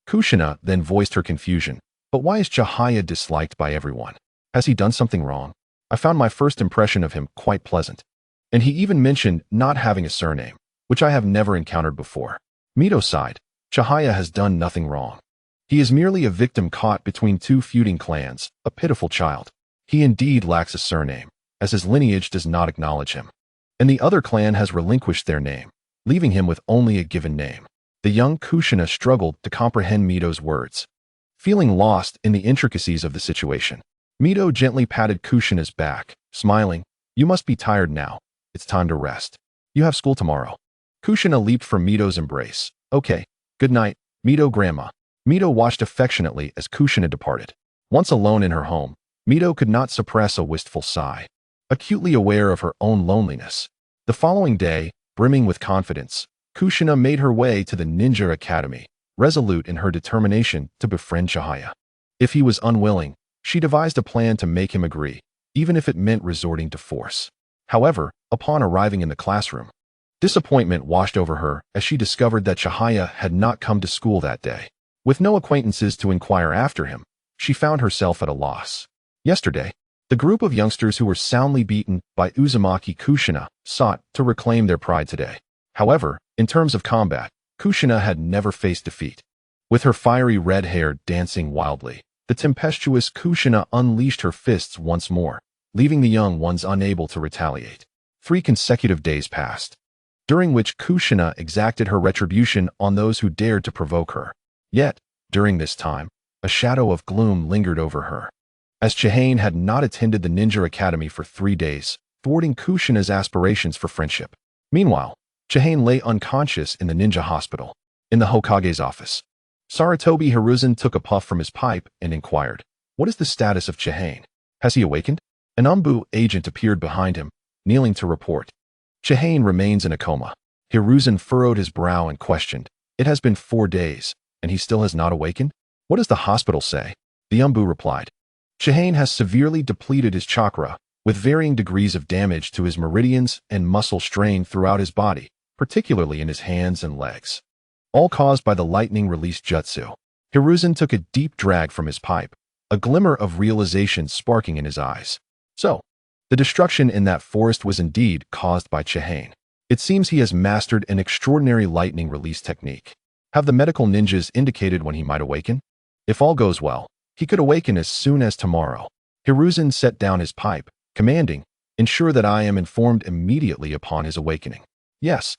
Kushina then voiced her confusion. "But why is Chihaya disliked by everyone? Has he done something wrong? I found my first impression of him quite pleasant. And he even mentioned not having a surname, which I have never encountered before." Mito sighed. "Chihaya has done nothing wrong. He is merely a victim caught between two feuding clans, a pitiful child. He indeed lacks a surname, as his lineage does not acknowledge him. And the other clan has relinquished their name, leaving him with only a given name. The young Kushina struggled to comprehend Mito's words. Feeling lost in the intricacies of the situation, Mito gently patted Kushina's back, smiling. You must be tired now. It's time to rest. You have school tomorrow. Kushina leaped from Mito's embrace. Okay, good night, Mito grandma. Mito watched affectionately as Kushina departed. Once alone in her home, Mito could not suppress a wistful sigh. Acutely aware of her own loneliness, the following day, brimming with confidence, Kushina made her way to the ninja academy, resolute in her determination to befriend Chihaya. If he was unwilling, she devised a plan to make him agree, even if it meant resorting to force. However, upon arriving in the classroom, disappointment washed over her as she discovered that Chihaya had not come to school that day. With no acquaintances to inquire after him, she found herself at a loss. Yesterday, the group of youngsters who were soundly beaten by Uzumaki Kushina sought to reclaim their pride today. However, in terms of combat, Kushina had never faced defeat. With her fiery red hair dancing wildly, the tempestuous Kushina unleashed her fists once more, leaving the young ones unable to retaliate. 3 consecutive days passed, during which Kushina exacted her retribution on those who dared to provoke her. Yet, during this time, a shadow of gloom lingered over her, as Chihane had not attended the Ninja Academy for 3 days, thwarting Kushina's aspirations for friendship. Meanwhile, Chihane lay unconscious in the ninja hospital. In the Hokage's office, Sarutobi Hiruzen took a puff from his pipe and inquired, "What is the status of Chihane? Has he awakened?" An Umbu agent appeared behind him, kneeling to report. "Chihane remains in a coma." Hiruzen furrowed his brow and questioned, "It has been 4 days, and he still has not awakened? What does the hospital say?" The Umbu replied, "Chihane has severely depleted his chakra, with varying degrees of damage to his meridians and muscle strain throughout his body, particularly in his hands and legs. All caused by the lightning release jutsu." Hiruzen took a deep drag from his pipe, a glimmer of realization sparking in his eyes. So, the destruction in that forest was indeed caused by Chihane. It seems he has mastered an extraordinary lightning release technique. Have the medical ninjas indicated when he might awaken? If all goes well, he could awaken as soon as tomorrow. Hiruzen set down his pipe, commanding, "Ensure that I am informed immediately upon his awakening." Yes.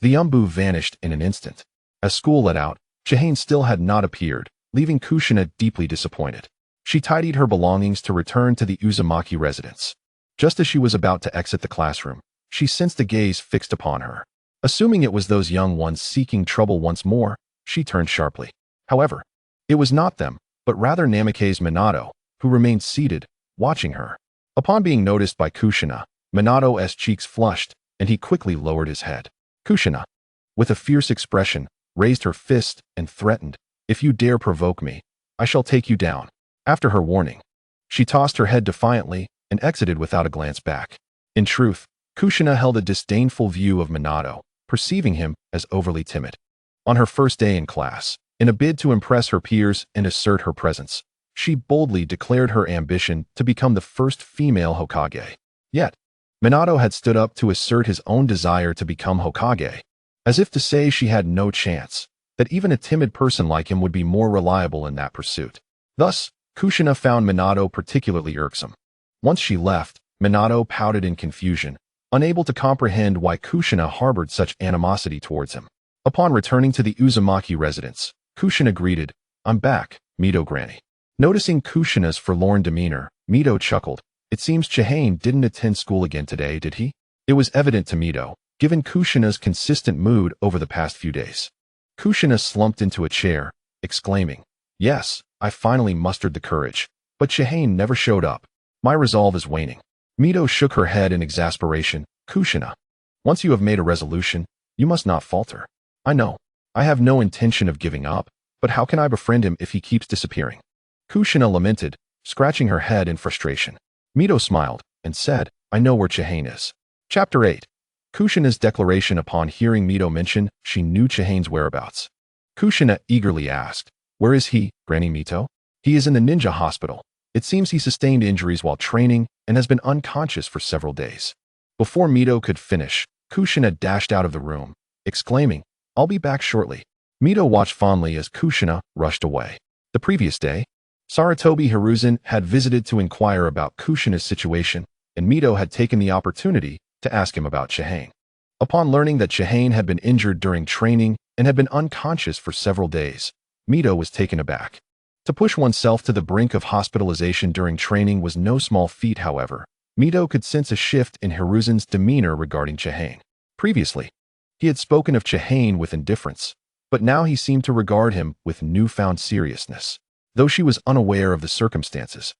The Umbu vanished in an instant. As school let out, Chihane still had not appeared, leaving Kushina deeply disappointed. She tidied her belongings to return to the Uzumaki residence. Just as she was about to exit the classroom, she sensed a gaze fixed upon her. Assuming it was those young ones seeking trouble once more, she turned sharply. However, it was not them, but rather Namikaze Minato, who remained seated, watching her. Upon being noticed by Kushina, Minato's cheeks flushed, and he quickly lowered his head. Kushina, with a fierce expression, raised her fist and threatened, "If you dare provoke me, I shall take you down." After her warning, she tossed her head defiantly and exited without a glance back. In truth, Kushina held a disdainful view of Minato, perceiving him as overly timid. On her first day in class, in a bid to impress her peers and assert her presence, she boldly declared her ambition to become the first female Hokage. Yet, Minato had stood up to assert his own desire to become Hokage, as if to say she had no chance, that even a timid person like him would be more reliable in that pursuit. Thus, Kushina found Minato particularly irksome. Once she left, Minato pouted in confusion, unable to comprehend why Kushina harbored such animosity towards him. Upon returning to the Uzumaki residence, Kushina greeted, "I'm back, Mito Granny." Noticing Kushina's forlorn demeanor, Mito chuckled. "It seems Chihane didn't attend school again today, did he?" It was evident to Mito, given Kushina's consistent mood over the past few days. Kushina slumped into a chair, exclaiming, "Yes, I finally mustered the courage, but Chihane never showed up. My resolve is waning." Mito shook her head in exasperation. "Kushina, once you have made a resolution, you must not falter. I know, I have no intention of giving up, but how can I befriend him if he keeps disappearing?" Kushina lamented, scratching her head in frustration. Mito smiled and said, "I know where Chihane is." Chapter 8. Kushina's declaration. Upon hearing Mito mention, she knew Chihane's whereabouts. Kushina eagerly asked, "Where is he, Granny Mito?" "He is in the ninja hospital. It seems he sustained injuries while training and has been unconscious for several days." Before Mito could finish, Kushina dashed out of the room, exclaiming, "I'll be back shortly." Mito watched fondly as Kushina rushed away. The previous day, Saratobi Hiruzen had visited to inquire about Kushina's situation, and Mito had taken the opportunity to ask him about Chihane. Upon learning that Chihane had been injured during training and had been unconscious for several days, Mito was taken aback. To push oneself to the brink of hospitalization during training was no small feat, however. Mito could sense a shift in Hiruzen's demeanor regarding Chihane. Previously, he had spoken of Chihane with indifference, but now he seemed to regard him with newfound seriousness. Though she was unaware of the circumstances,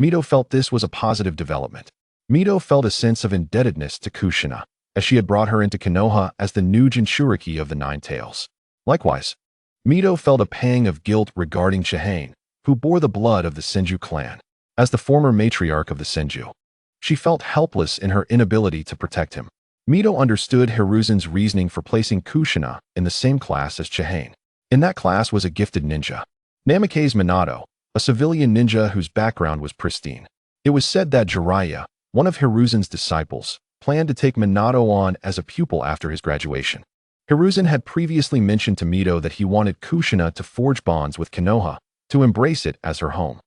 Mito felt this was a positive development. Mito felt a sense of indebtedness to Kushina, as she had brought her into Konoha as the new Jinchuriki of the Nine Tails. Likewise, Mito felt a pang of guilt regarding Chihane, who bore the blood of the Senju clan. As the former matriarch of the Senju, she felt helpless in her inability to protect him. Mito understood Hiruzen's reasoning for placing Kushina in the same class as Chihane. In that class was a gifted ninja, Namikaze Minato, a civilian ninja whose background was pristine. It was said that Jiraiya, one of Hiruzen's disciples, planned to take Minato on as a pupil after his graduation. Hiruzen had previously mentioned to Mito that he wanted Kushina to forge bonds with Konoha, to embrace it as her home.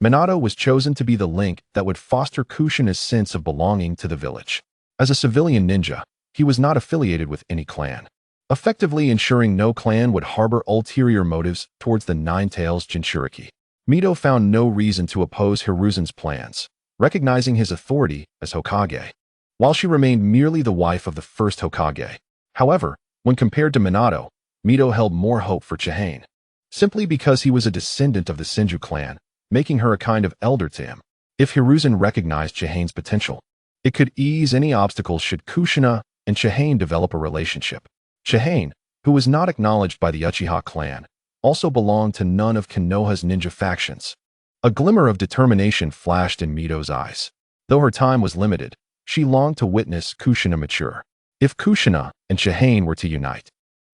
Minato was chosen to be the link that would foster Kushina's sense of belonging to the village. As a civilian ninja, he was not affiliated with any clan, effectively ensuring no clan would harbor ulterior motives towards the Nine Tails Jinchuriki. Mito found no reason to oppose Hiruzen's plans, recognizing his authority as Hokage, while she remained merely the wife of the first Hokage. However, when compared to Minato, Mito held more hope for Chihane, simply because he was a descendant of the Senju clan, making her a kind of elder to him. If Hiruzen recognized Chihane's potential, it could ease any obstacles should Kushina and Chihane develop a relationship. Chihane, who was not acknowledged by the Uchiha clan, also belonged to none of Konoha's ninja factions. A glimmer of determination flashed in Mito's eyes. Though her time was limited, she longed to witness Kushina mature. If Kushina and Chihane were to unite,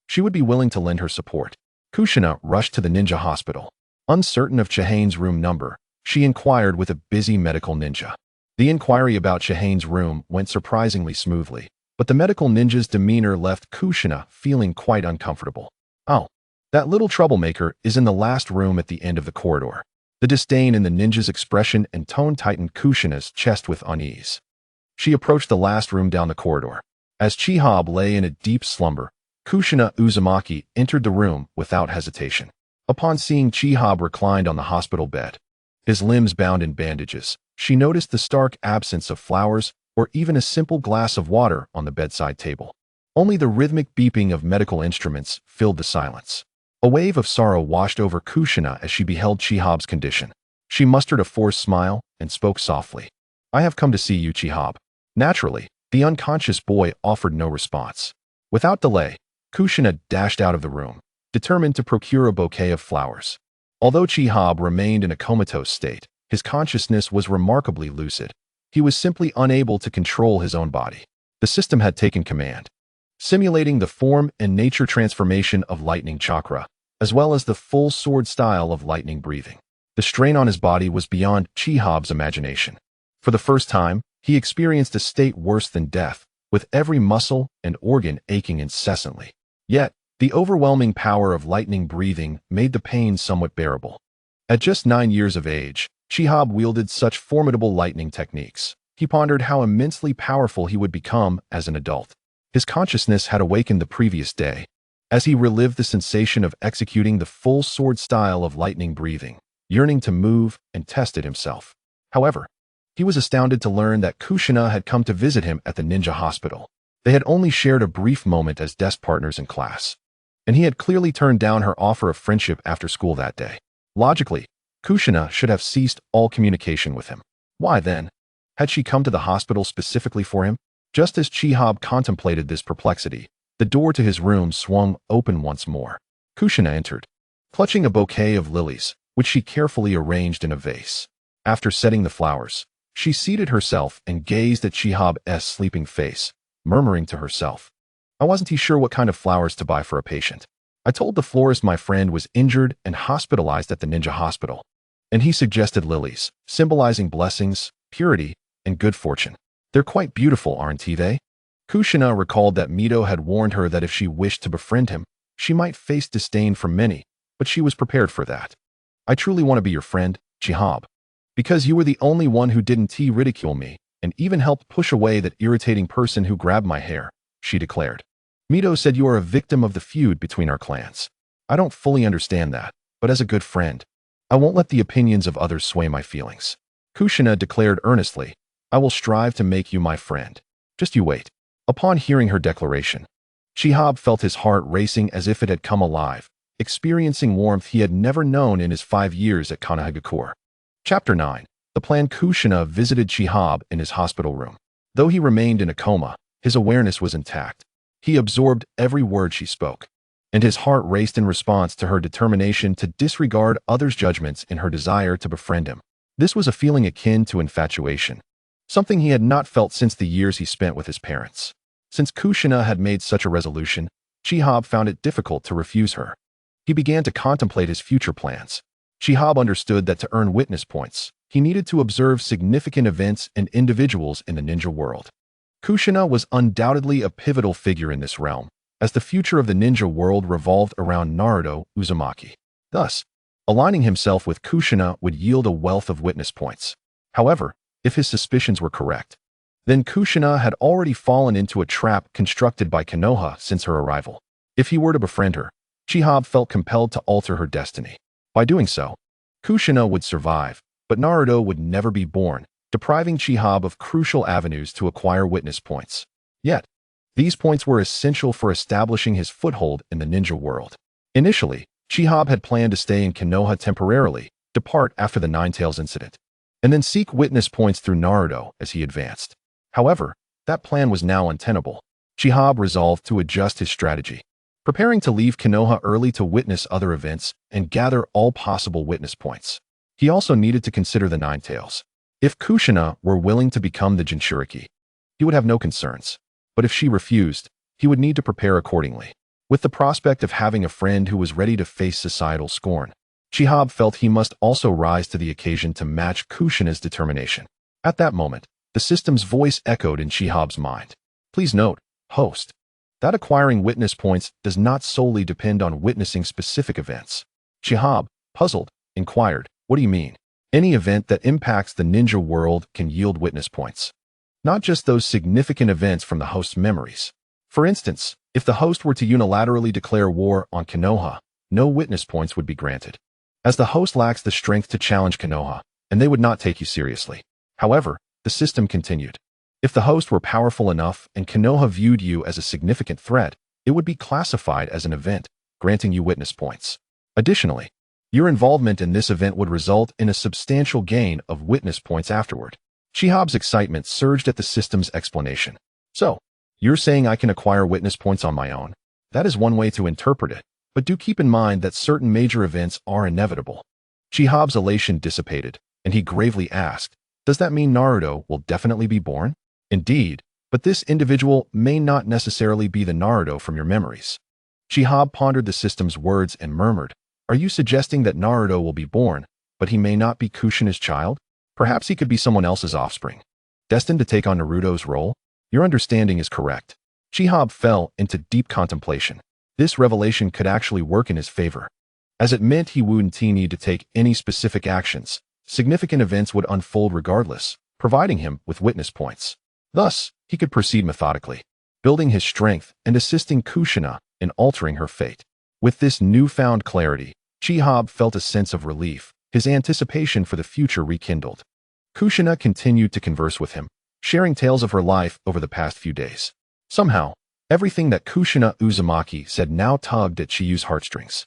she would be willing to lend her support. Kushina rushed to the ninja hospital. Uncertain of Chihane's room number, she inquired with a busy medical ninja. The inquiry about Chihane's room went surprisingly smoothly, but the medical ninja's demeanor left Kushina feeling quite uncomfortable. "Oh, that little troublemaker is in the last room at the end of the corridor." The disdain in the ninja's expression and tone tightened Kushina's chest with unease. She approached the last room down the corridor. As Chihab lay in a deep slumber, Kushina Uzumaki entered the room without hesitation. Upon seeing Chihab reclined on the hospital bed, his limbs bound in bandages, she noticed the stark absence of flowers or even a simple glass of water on the bedside table. Only the rhythmic beeping of medical instruments filled the silence. A wave of sorrow washed over Kushina as she beheld Chihab's condition. She mustered a forced smile and spoke softly. "I have come to see you, Chihab." Naturally, the unconscious boy offered no response. Without delay, Kushina dashed out of the room, determined to procure a bouquet of flowers. Although Chihab remained in a comatose state, his consciousness was remarkably lucid. He was simply unable to control his own body. The system had taken command, simulating the form and nature transformation of lightning chakra, as well as the full sword style of lightning breathing. The strain on his body was beyond Chihab's imagination. For the first time, he experienced a state worse than death, with every muscle and organ aching incessantly. Yet, the overwhelming power of lightning breathing made the pain somewhat bearable. At just 9 years of age, Chihab wielded such formidable lightning techniques. He pondered how immensely powerful he would become as an adult. His consciousness had awakened the previous day, as he relived the sensation of executing the full sword style of lightning breathing, yearning to move and test it himself. However, he was astounded to learn that Kushina had come to visit him at the ninja hospital. They had only shared a brief moment as desk partners in class, and he had clearly turned down her offer of friendship after school that day. Logically, Kushina should have ceased all communication with him. Why then? Had she come to the hospital specifically for him? Just as Chihab contemplated this perplexity, the door to his room swung open once more. Kushina entered, clutching a bouquet of lilies, which she carefully arranged in a vase. After setting the flowers, she seated herself and gazed at Chihab's sleeping face, murmuring to herself, "I wasn't sure what kind of flowers to buy for a patient. I told the florist my friend was injured and hospitalized at the ninja hospital, and he suggested lilies, symbolizing blessings, purity, and good fortune. They're quite beautiful, aren't they?" Kushina recalled that Mito had warned her that if she wished to befriend him, she might face disdain from many, but she was prepared for that. "I truly want to be your friend," Chiyu. Because you were the only one who didn't ridicule me, and even helped push away that irritating person who grabbed my hair, she declared. Mito said you are a victim of the feud between our clans. I don't fully understand that, but as a good friend, I won't let the opinions of others sway my feelings. Kushina declared earnestly, I will strive to make you my friend. Just you wait. Upon hearing her declaration, Chiyu felt his heart racing as if it had come alive, experiencing warmth he had never known in his 5 years at Konoha. Chapter 9. The planned Kushina visited Chiyu in his hospital room. Though he remained in a coma, his awareness was intact. He absorbed every word she spoke, and his heart raced in response to her determination to disregard others' judgments in her desire to befriend him. This was a feeling akin to infatuation, something he had not felt since the years he spent with his parents. Since Kushina had made such a resolution, Chiyu found it difficult to refuse her. He began to contemplate his future plans. Chiyu understood that to earn witness points, he needed to observe significant events and individuals in the ninja world. Kushina was undoubtedly a pivotal figure in this realm, as the future of the ninja world revolved around Naruto Uzumaki. Thus, aligning himself with Kushina would yield a wealth of witness points. However, if his suspicions were correct, then Kushina had already fallen into a trap constructed by Konoha since her arrival. If he were to befriend her, Chiyu felt compelled to alter her destiny. By doing so, Kushina would survive, but Naruto would never be born, depriving Chiyu of crucial avenues to acquire witness points. Yet, these points were essential for establishing his foothold in the ninja world. Initially, Chiyu had planned to stay in Konoha temporarily, depart after the Ninetales incident, and then seek witness points through Naruto as he advanced. However, that plan was now untenable. Chiyu resolved to adjust his strategy, preparing to leave Konoha early to witness other events and gather all possible witness points. He also needed to consider the Ninetales. If Kushina were willing to become the Jinchuriki, he would have no concerns. But if she refused, he would need to prepare accordingly. With the prospect of having a friend who was ready to face societal scorn, Chiyu felt he must also rise to the occasion to match Kushina's determination. At that moment, the system's voice echoed in Chiyu's mind. Please note, host, that acquiring witness points does not solely depend on witnessing specific events. Chiyu, puzzled, inquired, what do you mean? Any event that impacts the ninja world can yield witness points. Not just those significant events from the host's memories. For instance, if the host were to unilaterally declare war on Konoha, no witness points would be granted, as the host lacks the strength to challenge Konoha, and they would not take you seriously. However, the system continued. If the host were powerful enough and Konoha viewed you as a significant threat, it would be classified as an event, granting you witness points. Additionally, your involvement in this event would result in a substantial gain of witness points afterward. Chiyu's excitement surged at the system's explanation. So, you're saying I can acquire witness points on my own? That is one way to interpret it, but do keep in mind that certain major events are inevitable. Chiyu's elation dissipated, and he gravely asked, does that mean Naruto will definitely be born? Indeed, but this individual may not necessarily be the Naruto from your memories. Chiyu pondered the system's words and murmured, are you suggesting that Naruto will be born, but he may not be Kushina's child? Perhaps he could be someone else's offspring, destined to take on Naruto's role? Your understanding is correct. Chiyu fell into deep contemplation. This revelation could actually work in his favor, as it meant he wouldn't need to take any specific actions. Significant events would unfold regardless, providing him with witness points. Thus, he could proceed methodically, building his strength and assisting Kushina in altering her fate. With this newfound clarity, Chiyu felt a sense of relief, his anticipation for the future rekindled. Kushina continued to converse with him, sharing tales of her life over the past few days. Somehow, everything that Kushina Uzumaki said now tugged at Chiyu's heartstrings.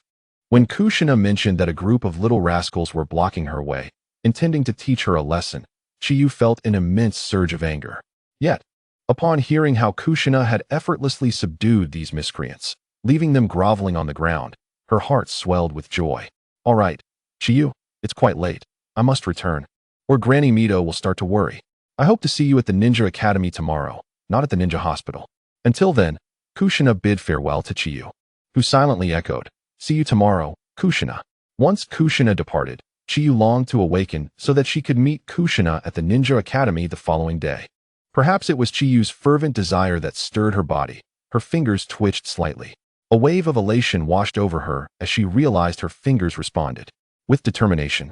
When Kushina mentioned that a group of little rascals were blocking her way, intending to teach her a lesson, Chiyu felt an immense surge of anger. Yet, upon hearing how Kushina had effortlessly subdued these miscreants, leaving them groveling on the ground, her heart swelled with joy. All right, Chiyu, it's quite late. I must return, or Granny Mito will start to worry. I hope to see you at the Ninja Academy tomorrow, not at the Ninja Hospital. Until then, Kushina bid farewell to Chiyu, who silently echoed, see you tomorrow, Kushina. Once Kushina departed, Chiyu longed to awaken so that she could meet Kushina at the Ninja Academy the following day. Perhaps it was Chiyu's fervent desire that stirred her body. Her fingers twitched slightly. A wave of elation washed over her as she realized her fingers responded. With determination,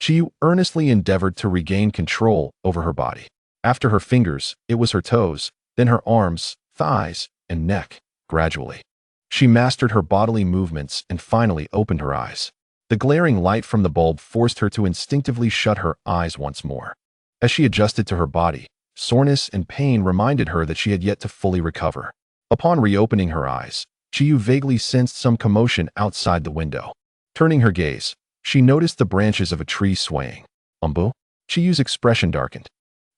Chiyu earnestly endeavored to regain control over her body. After her fingers, it was her toes, then her arms, thighs, and neck, gradually. She mastered her bodily movements and finally opened her eyes. The glaring light from the bulb forced her to instinctively shut her eyes once more. As she adjusted to her body, soreness and pain reminded her that she had yet to fully recover. Upon reopening her eyes, Chiyu vaguely sensed some commotion outside the window. Turning her gaze, she noticed the branches of a tree swaying. Umbu? Chiyu's expression darkened.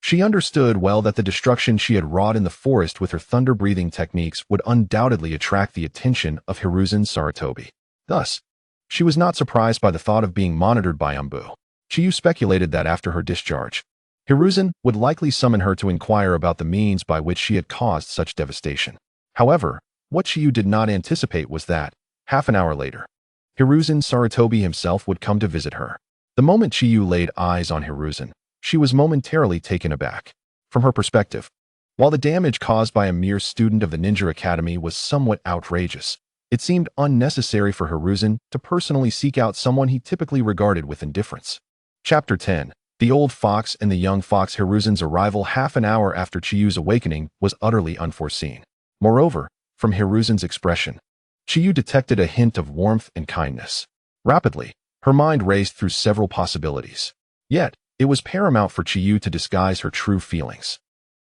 She understood well that the destruction she had wrought in the forest with her thunder-breathing techniques would undoubtedly attract the attention of Hiruzen Sarutobi. Thus, she was not surprised by the thought of being monitored by Umbu. Chiyu speculated that after her discharge, Hiruzen would likely summon her to inquire about the means by which she had caused such devastation. However, what Chiyu did not anticipate was that, half an hour later, Hiruzen Sarutobi himself would come to visit her. The moment Chiyu laid eyes on Hiruzen, she was momentarily taken aback. From her perspective, while the damage caused by a mere student of the Ninja Academy was somewhat outrageous, it seemed unnecessary for Hiruzen to personally seek out someone he typically regarded with indifference. Chapter 10. The Old Fox and the Young Fox. Hiruzen's arrival half an hour after Chiyu's awakening was utterly unforeseen. Moreover, from Hiruzen's expression, Chiyu detected a hint of warmth and kindness. Rapidly, her mind raced through several possibilities. Yet, it was paramount for Chiyu to disguise her true feelings.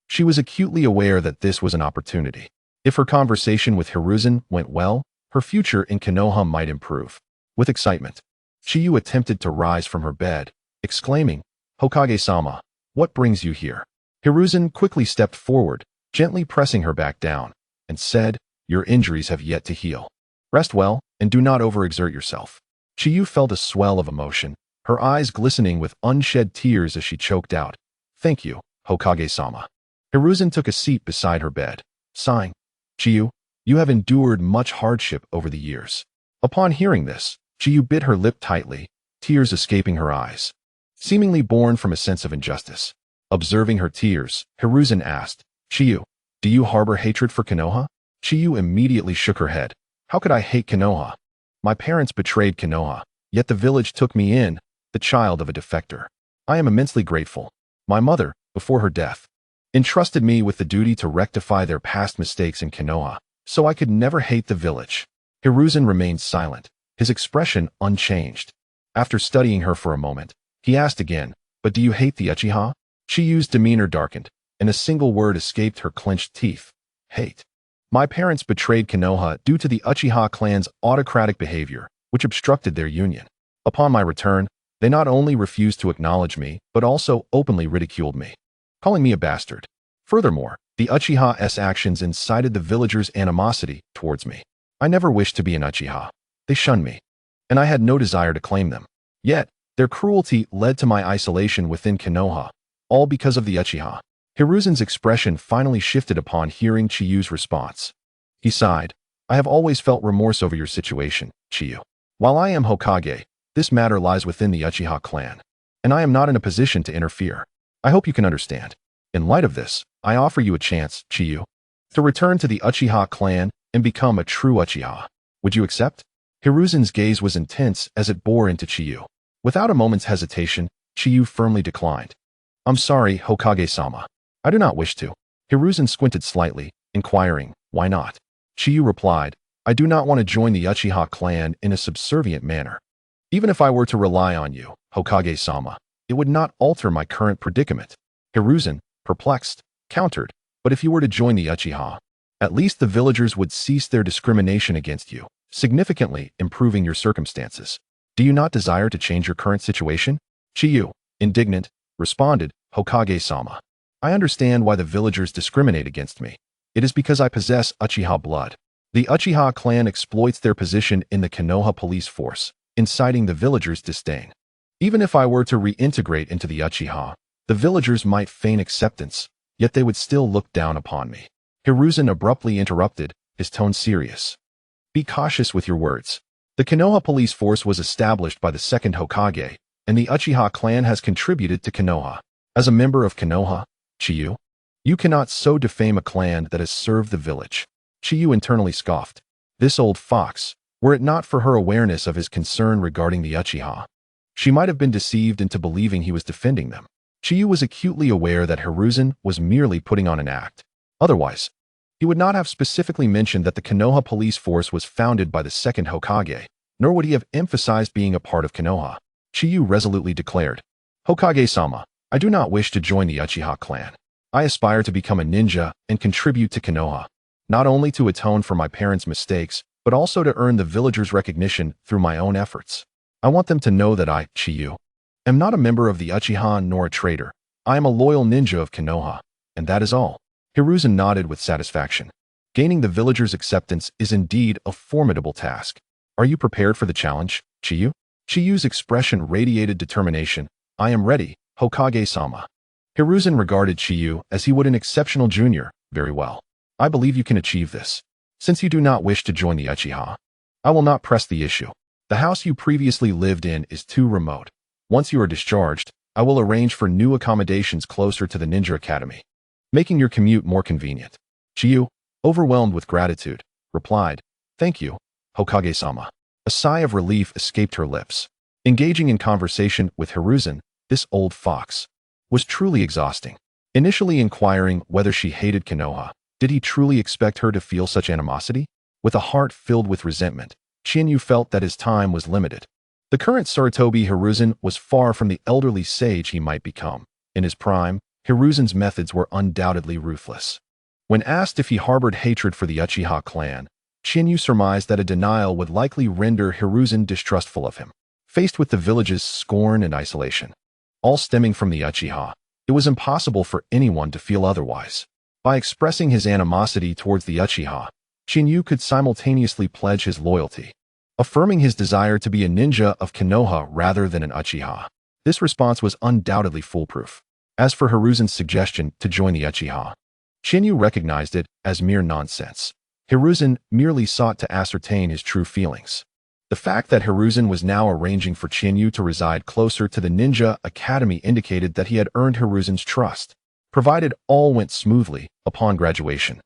She was acutely aware that this was an opportunity. If her conversation with Hiruzen went well, her future in Konoha might improve. With excitement, Chiyu attempted to rise from her bed, exclaiming, "Hokage-sama, what brings you here?" Hiruzen quickly stepped forward, gently pressing her back down, and said, "Your injuries have yet to heal. Rest well, and do not overexert yourself." Chiyu felt a swell of emotion, her eyes glistening with unshed tears as she choked out, "Thank you, Hokage-sama." Hiruzen took a seat beside her bed, sighing, "Chiyu, you have endured much hardship over the years." Upon hearing this, Chiyu bit her lip tightly, tears escaping her eyes, seemingly born from a sense of injustice. Observing her tears, Hiruzen asked, "Chiyu, do you harbor hatred for Konoha?" Chiyu immediately shook her head. "How could I hate Konoha? My parents betrayed Konoha, yet the village took me in, the child of a defector. I am immensely grateful. My mother, before her death, entrusted me with the duty to rectify their past mistakes in Konoha, so I could never hate the village." Hiruzen remained silent, his expression unchanged. After studying her for a moment, he asked again, "But do you hate the Uchiha?" Chiyu's demeanor darkened, and a single word escaped her clenched teeth: "Hate." "My parents betrayed Konoha due to the Uchiha clan's autocratic behavior, which obstructed their union. Upon my return, they not only refused to acknowledge me, but also openly ridiculed me, calling me a bastard. Furthermore, the Uchiha's actions incited the villagers' animosity towards me. I never wished to be an Uchiha. They shunned me, and I had no desire to claim them. Yet, their cruelty led to my isolation within Konoha, all because of the Uchiha." Hiruzen's expression finally shifted upon hearing Chiyu's response. He sighed, "I have always felt remorse over your situation, Chiyu. While I am Hokage, this matter lies within the Uchiha clan, and I am not in a position to interfere. I hope you can understand. In light of this, I offer you a chance, Chiyu, to return to the Uchiha clan and become a true Uchiha. Would you accept?" Hiruzen's gaze was intense as it bore into Chiyu. Without a moment's hesitation, Chiyu firmly declined. "I'm sorry, Hokage-sama. I do not wish to." Hiruzen squinted slightly, inquiring, "Why not?" Chiyu replied, "I do not want to join the Uchiha clan in a subservient manner. Even if I were to rely on you, Hokage-sama, it would not alter my current predicament." Hiruzen, perplexed, countered, "But if you were to join the Uchiha, at least the villagers would cease their discrimination against you, significantly improving your circumstances. Do you not desire to change your current situation?" Chiyu, indignant, responded, "Hokage-sama, I understand why the villagers discriminate against me. It is because I possess Uchiha blood. The Uchiha clan exploits their position in the Konoha police force, inciting the villagers' disdain. Even if I were to reintegrate into the Uchiha, the villagers might feign acceptance, yet they would still look down upon me." Hiruzen abruptly interrupted, his tone serious. "Be cautious with your words. The Konoha police force was established by the second Hokage, and the Uchiha clan has contributed to Konoha. As a member of Konoha, Chiyu, you cannot so defame a clan that has served the village." Chiyu internally scoffed. This old fox, were it not for her awareness of his concern regarding the Uchiha, She might have been deceived into believing he was defending them. Chiyu was acutely aware that Hiruzen was merely putting on an act. Otherwise, he would not have specifically mentioned that the Konoha police force was founded by the second Hokage, nor would he have emphasized being a part of Konoha. Chiyu resolutely declared, "Hokage-sama, I do not wish to join the Uchiha clan. I aspire to become a ninja and contribute to Konoha, not only to atone for my parents' mistakes, but also to earn the villagers' recognition through my own efforts. I want them to know that I, Chiyu, am not a member of the Uchiha nor a traitor. I am a loyal ninja of Konoha, and that is all." Hiruzen nodded with satisfaction. Gaining the villagers' acceptance is indeed a formidable task. "Are you prepared for the challenge, Chiyu?" Chiyu's expression radiated determination. "I am ready, Hokage-sama." Hiruzen regarded Chiyu as he would an exceptional junior. "Very well. I believe you can achieve this. Since you do not wish to join the Uchiha, I will not press the issue. The house you previously lived in is too remote. Once you are discharged, I will arrange for new accommodations closer to the Ninja Academy, making your commute more convenient." Chiyu, overwhelmed with gratitude, replied, "Thank you, Hokage-sama." A sigh of relief escaped her lips. Engaging in conversation with Hiruzen, this old fox, was truly exhausting. Initially inquiring whether she hated Konoha, did he truly expect her to feel such animosity? With a heart filled with resentment, Chiyu felt that his time was limited. The current Sarutobi Hiruzen was far from the elderly sage he might become. In his prime, Hiruzen's methods were undoubtedly ruthless. When asked if he harbored hatred for the Uchiha clan, Chiyu surmised that a denial would likely render Hiruzen distrustful of him. Faced with the village's scorn and isolation, all stemming from the Uchiha, it was impossible for anyone to feel otherwise. By expressing his animosity towards the Uchiha, Chiyu could simultaneously pledge his loyalty, affirming his desire to be a ninja of Konoha rather than an Uchiha. This response was undoubtedly foolproof. As for Hiruzen's suggestion to join the Uchiha, Chiyu recognized it as mere nonsense. Hiruzen merely sought to ascertain his true feelings. The fact that Hiruzen was now arranging for Chiyu to reside closer to the Ninja Academy indicated that he had earned Hiruzen's trust. Provided all went smoothly, upon graduation,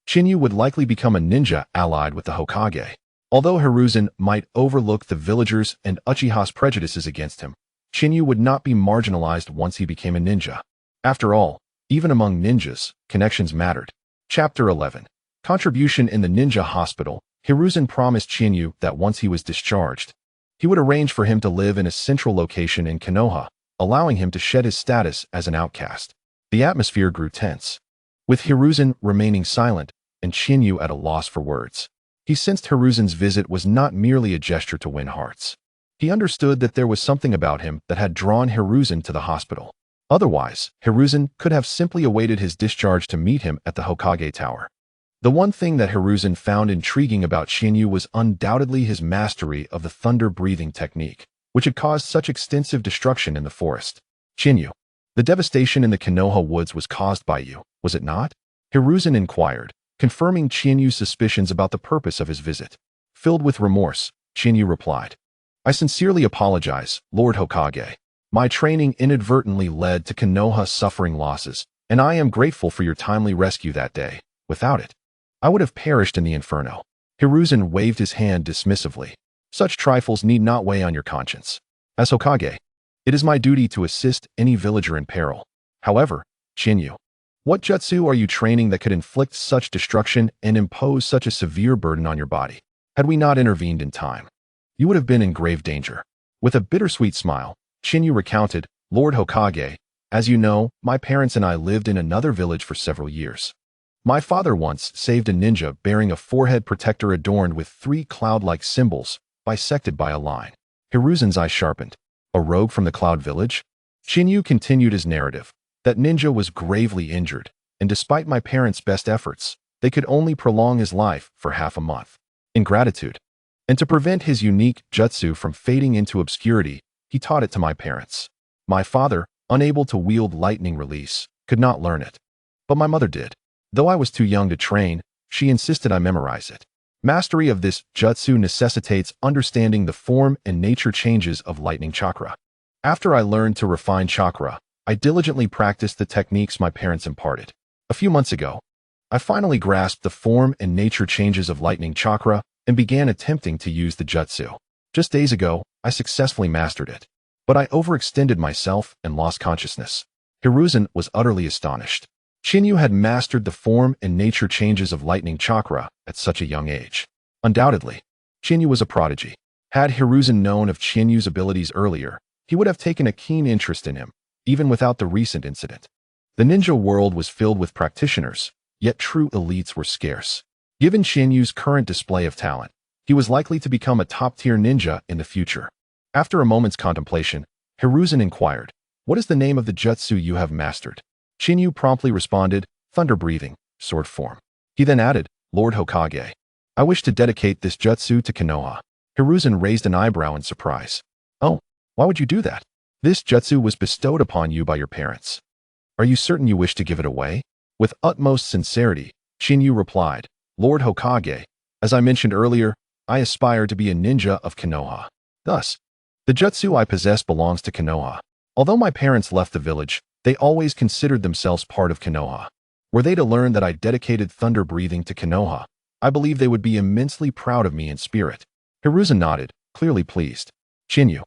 Chiyu would likely become a ninja allied with the Hokage. Although Hiruzen might overlook the villagers' and Uchiha's prejudices against him, Chiyu would not be marginalized once he became a ninja. After all, even among ninjas, connections mattered. Chapter 11. Contribution in the Ninja Hospital. Hiruzen promised Chiyu that once he was discharged, he would arrange for him to live in a central location in Konoha, allowing him to shed his status as an outcast. The atmosphere grew tense, with Hiruzen remaining silent and Chiyu at a loss for words. He sensed Hiruzen's visit was not merely a gesture to win hearts. He understood that there was something about him that had drawn Hiruzen to the hospital. Otherwise, Hiruzen could have simply awaited his discharge to meet him at the Hokage Tower. The one thing that Hiruzen found intriguing about Chiyu was undoubtedly his mastery of the thunder-breathing technique, which had caused such extensive destruction in the forest. "Chiyu, the devastation in the Konoha woods was caused by you, was it not?" Hiruzen inquired, confirming Chiyu's suspicions about the purpose of his visit. Filled with remorse, Chiyu replied, "I sincerely apologize, Lord Hokage. My training inadvertently led to Konoha suffering losses, and I am grateful for your timely rescue that day. Without it, I would have perished in the inferno." Hiruzen waved his hand dismissively. "Such trifles need not weigh on your conscience. As Hokage, it is my duty to assist any villager in peril. However, Chiyu, what jutsu are you training that could inflict such destruction and impose such a severe burden on your body? Had we not intervened in time, you would have been in grave danger." With a bittersweet smile, Chiyu recounted, "Lord Hokage, as you know, my parents and I lived in another village for several years. My father once saved a ninja bearing a forehead protector adorned with 3 cloud-like symbols, bisected by a line." Hiruzen's eye sharpened. "A rogue from the Cloud Village?" Chiyu continued his narrative. "That ninja was gravely injured, and despite my parents' best efforts, they could only prolong his life for half a month. In gratitude, and to prevent his unique jutsu from fading into obscurity, he taught it to my parents. My father, unable to wield lightning release, could not learn it. But my mother did. Though I was too young to train, she insisted I memorize it. Mastery of this jutsu necessitates understanding the form and nature changes of lightning chakra. After I learned to refine chakra, I diligently practiced the techniques my parents imparted. A few months ago, I finally grasped the form and nature changes of lightning chakra and began attempting to use the jutsu. Just days ago, I successfully mastered it." but I overextended myself and lost consciousness. Hiruzen was utterly astonished. Chiyu had mastered the form and nature changes of lightning chakra at such a young age. Undoubtedly, Chiyu was a prodigy. Had Hiruzen known of Chinyu's abilities earlier, he would have taken a keen interest in him, even without the recent incident. The ninja world was filled with practitioners, yet true elites were scarce. Given Chinyu's current display of talent, he was likely to become a top-tier ninja in the future. After a moment's contemplation, Hiruzen inquired, "What is the name of the jutsu you have mastered?" Chiyu promptly responded, "Thunder breathing, sword form." He then added, "Lord Hokage, I wish to dedicate this jutsu to Konoha." Hiruzen raised an eyebrow in surprise. "Oh, why would you do that? This jutsu was bestowed upon you by your parents. Are you certain you wish to give it away?" With utmost sincerity, Chiyu replied, "Lord Hokage, as I mentioned earlier, I aspire to be a ninja of Konoha. Thus, the jutsu I possess belongs to Konoha. Although my parents left the village, they always considered themselves part of Konoha. Were they to learn that I dedicated thunder breathing to Konoha, I believe they would be immensely proud of me in spirit." Hiruzen nodded, clearly pleased. "Chiyu,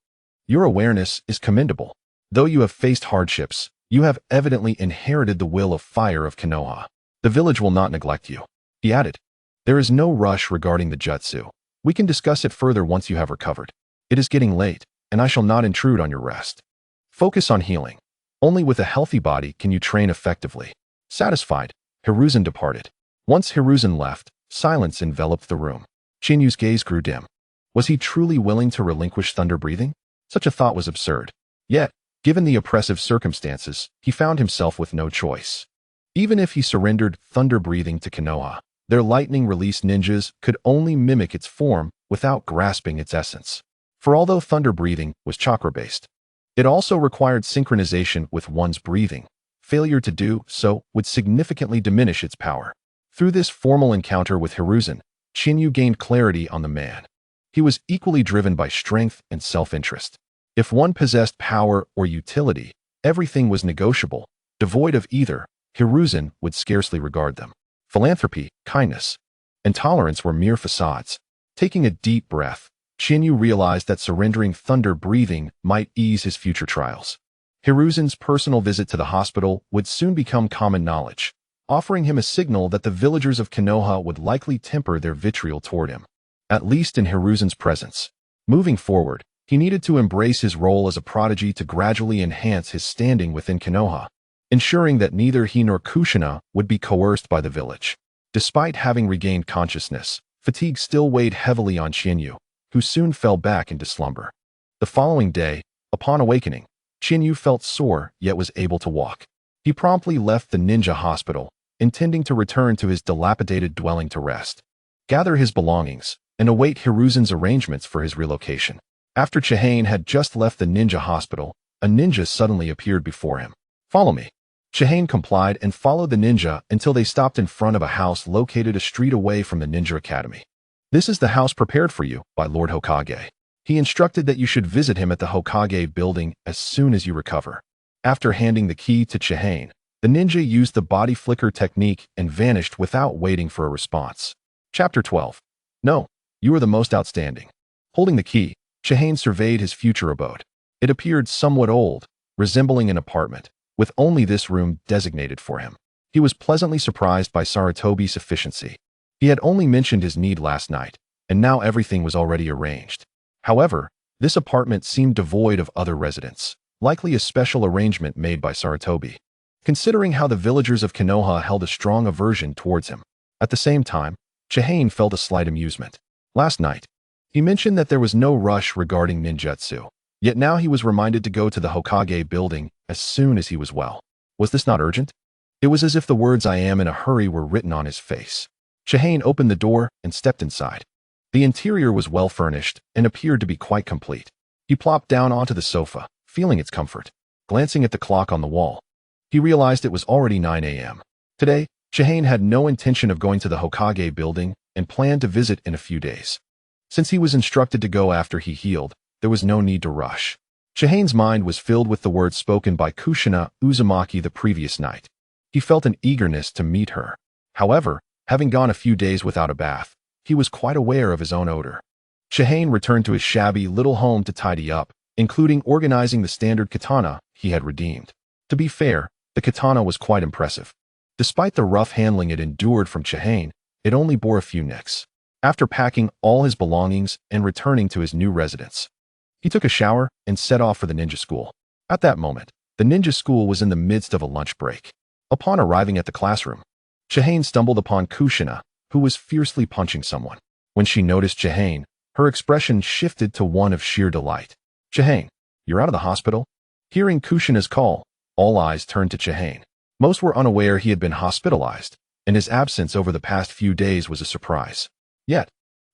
your awareness is commendable. Though you have faced hardships, you have evidently inherited the will of fire of Konoha. The village will not neglect you." He added, "There is no rush regarding the jutsu. We can discuss it further once you have recovered. It is getting late, and I shall not intrude on your rest. Focus on healing. Only with a healthy body can you train effectively." Satisfied, Hiruzen departed. Once Hiruzen left, silence enveloped the room. Chinyu's gaze grew dim. Was he truly willing to relinquish thunder breathing? Such a thought was absurd. Yet, given the oppressive circumstances, he found himself with no choice. Even if he surrendered thunder breathing to Konoha, their lightning-released ninjas could only mimic its form without grasping its essence. For although thunder breathing was chakra-based, it also required synchronization with one's breathing. Failure to do so would significantly diminish its power. Through this formal encounter with Hiruzen, Chiyu gained clarity on the man. He was equally driven by strength and self-interest. If one possessed power or utility, everything was negotiable. Devoid of either, Hiruzen would scarcely regard them. Philanthropy, kindness, and tolerance were mere facades. Taking a deep breath, Chiyu realized that surrendering thunder breathing might ease his future trials. Hiruzen's personal visit to the hospital would soon become common knowledge, offering him a signal that the villagers of Konoha would likely temper their vitriol toward him, at least in Hiruzen's presence. Moving forward, he needed to embrace his role as a prodigy to gradually enhance his standing within Konoha, ensuring that neither he nor Kushina would be coerced by the village. Despite having regained consciousness, fatigue still weighed heavily on Chiyu, who soon fell back into slumber. The following day, upon awakening, Chiyu felt sore yet was able to walk. He promptly left the ninja hospital, intending to return to his dilapidated dwelling to rest, gather his belongings, and await Hiruzen's arrangements for his relocation. After Chihane had just left the ninja hospital, a ninja suddenly appeared before him. "Follow me." Chihane complied and followed the ninja until they stopped in front of a house located a street away from the ninja academy. "This is the house prepared for you by Lord Hokage. He instructed that you should visit him at the Hokage building as soon as you recover." After handing the key to Chihane, the ninja used the body flicker technique and vanished without waiting for a response. Chapter 12. No, you are the most outstanding. Holding the key, Chihane surveyed his future abode. It appeared somewhat old, resembling an apartment, with only this room designated for him. He was pleasantly surprised by Saratobi's efficiency. He had only mentioned his need last night, and now everything was already arranged. However, this apartment seemed devoid of other residents, likely a special arrangement made by Saratobi, considering how the villagers of Konoha held a strong aversion towards him. At the same time, Chihane felt a slight amusement. Last night, he mentioned that there was no rush regarding ninjutsu, yet now he was reminded to go to the Hokage building as soon as he was well. Was this not urgent? It was as if the words "I am in a hurry" were written on his face. Chihane opened the door and stepped inside. The interior was well furnished and appeared to be quite complete. He plopped down onto the sofa, feeling its comfort. Glancing at the clock on the wall, he realized it was already 9 a.m. Today, Chihane had no intention of going to the Hokage building and planned to visit in a few days. Since he was instructed to go after he healed, there was no need to rush. Chihane's mind was filled with the words spoken by Kushina Uzumaki the previous night. He felt an eagerness to meet her. However, having gone a few days without a bath, he was quite aware of his own odor. Chihane returned to his shabby little home to tidy up, including organizing the standard katana he had redeemed. To be fair, the katana was quite impressive. Despite the rough handling it endured from Chihane, it only bore a few nicks. After packing all his belongings and returning to his new residence, he took a shower and set off for the ninja school. At that moment, the ninja school was in the midst of a lunch break. Upon arriving at the classroom, Chihane stumbled upon Kushina, who was fiercely punching someone. When she noticed Chihane, her expression shifted to one of sheer delight. "Chihane, you're out of the hospital?" Hearing Kushina's call, all eyes turned to Chihane. Most were unaware he had been hospitalized, and his absence over the past few days was a surprise. Yet,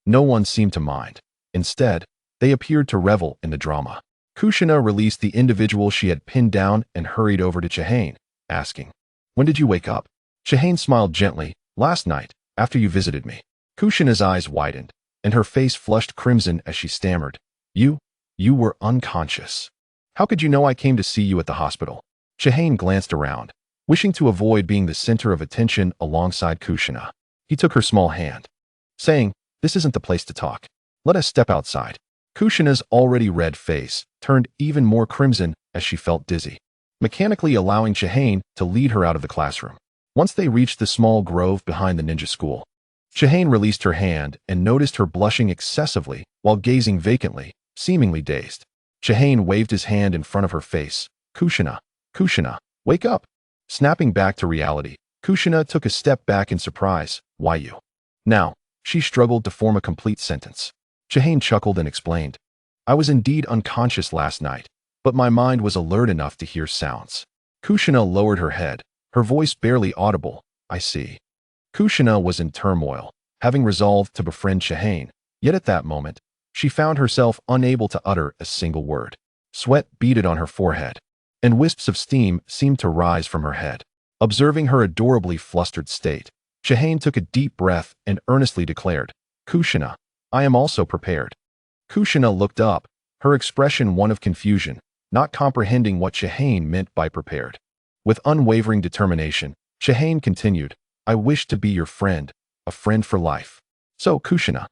no one seemed to mind. Instead, they appeared to revel in the drama. Kushina released the individual she had pinned down and hurried over to Chihane, asking, "When did you wake up?" Chihane smiled gently. "Last night, after you visited me." Kushina's eyes widened, and her face flushed crimson as she stammered, You were unconscious. How could you know I came to see you at the hospital?" Chihane glanced around, wishing to avoid being the center of attention alongside Kushina. He took her small hand, saying, "This isn't the place to talk. Let us step outside." Kushina's already red face turned even more crimson as she felt dizzy, mechanically allowing Chihane to lead her out of the classroom. Once they reached the small grove behind the ninja school, Chihane released her hand and noticed her blushing excessively while gazing vacantly, seemingly dazed. Chihane waved his hand in front of her face. Kushina, wake up." Snapping back to reality, Kushina took a step back in surprise. "Why you?" Now, she struggled to form a complete sentence. Chihane chuckled and explained, "I was indeed unconscious last night, but my mind was alert enough to hear sounds." Kushina lowered her head, her voice barely audible. "I see." Kushina was in turmoil, having resolved to befriend Chihane, yet at that moment, she found herself unable to utter a single word. Sweat beaded on her forehead, and wisps of steam seemed to rise from her head. Observing her adorably flustered state, Chihane took a deep breath and earnestly declared, "Kushina, I am also prepared." Kushina looked up, her expression one of confusion, not comprehending what Chihane meant by prepared. With unwavering determination, Chihane continued, "I wish to be your friend, a friend for life. So, Kushina,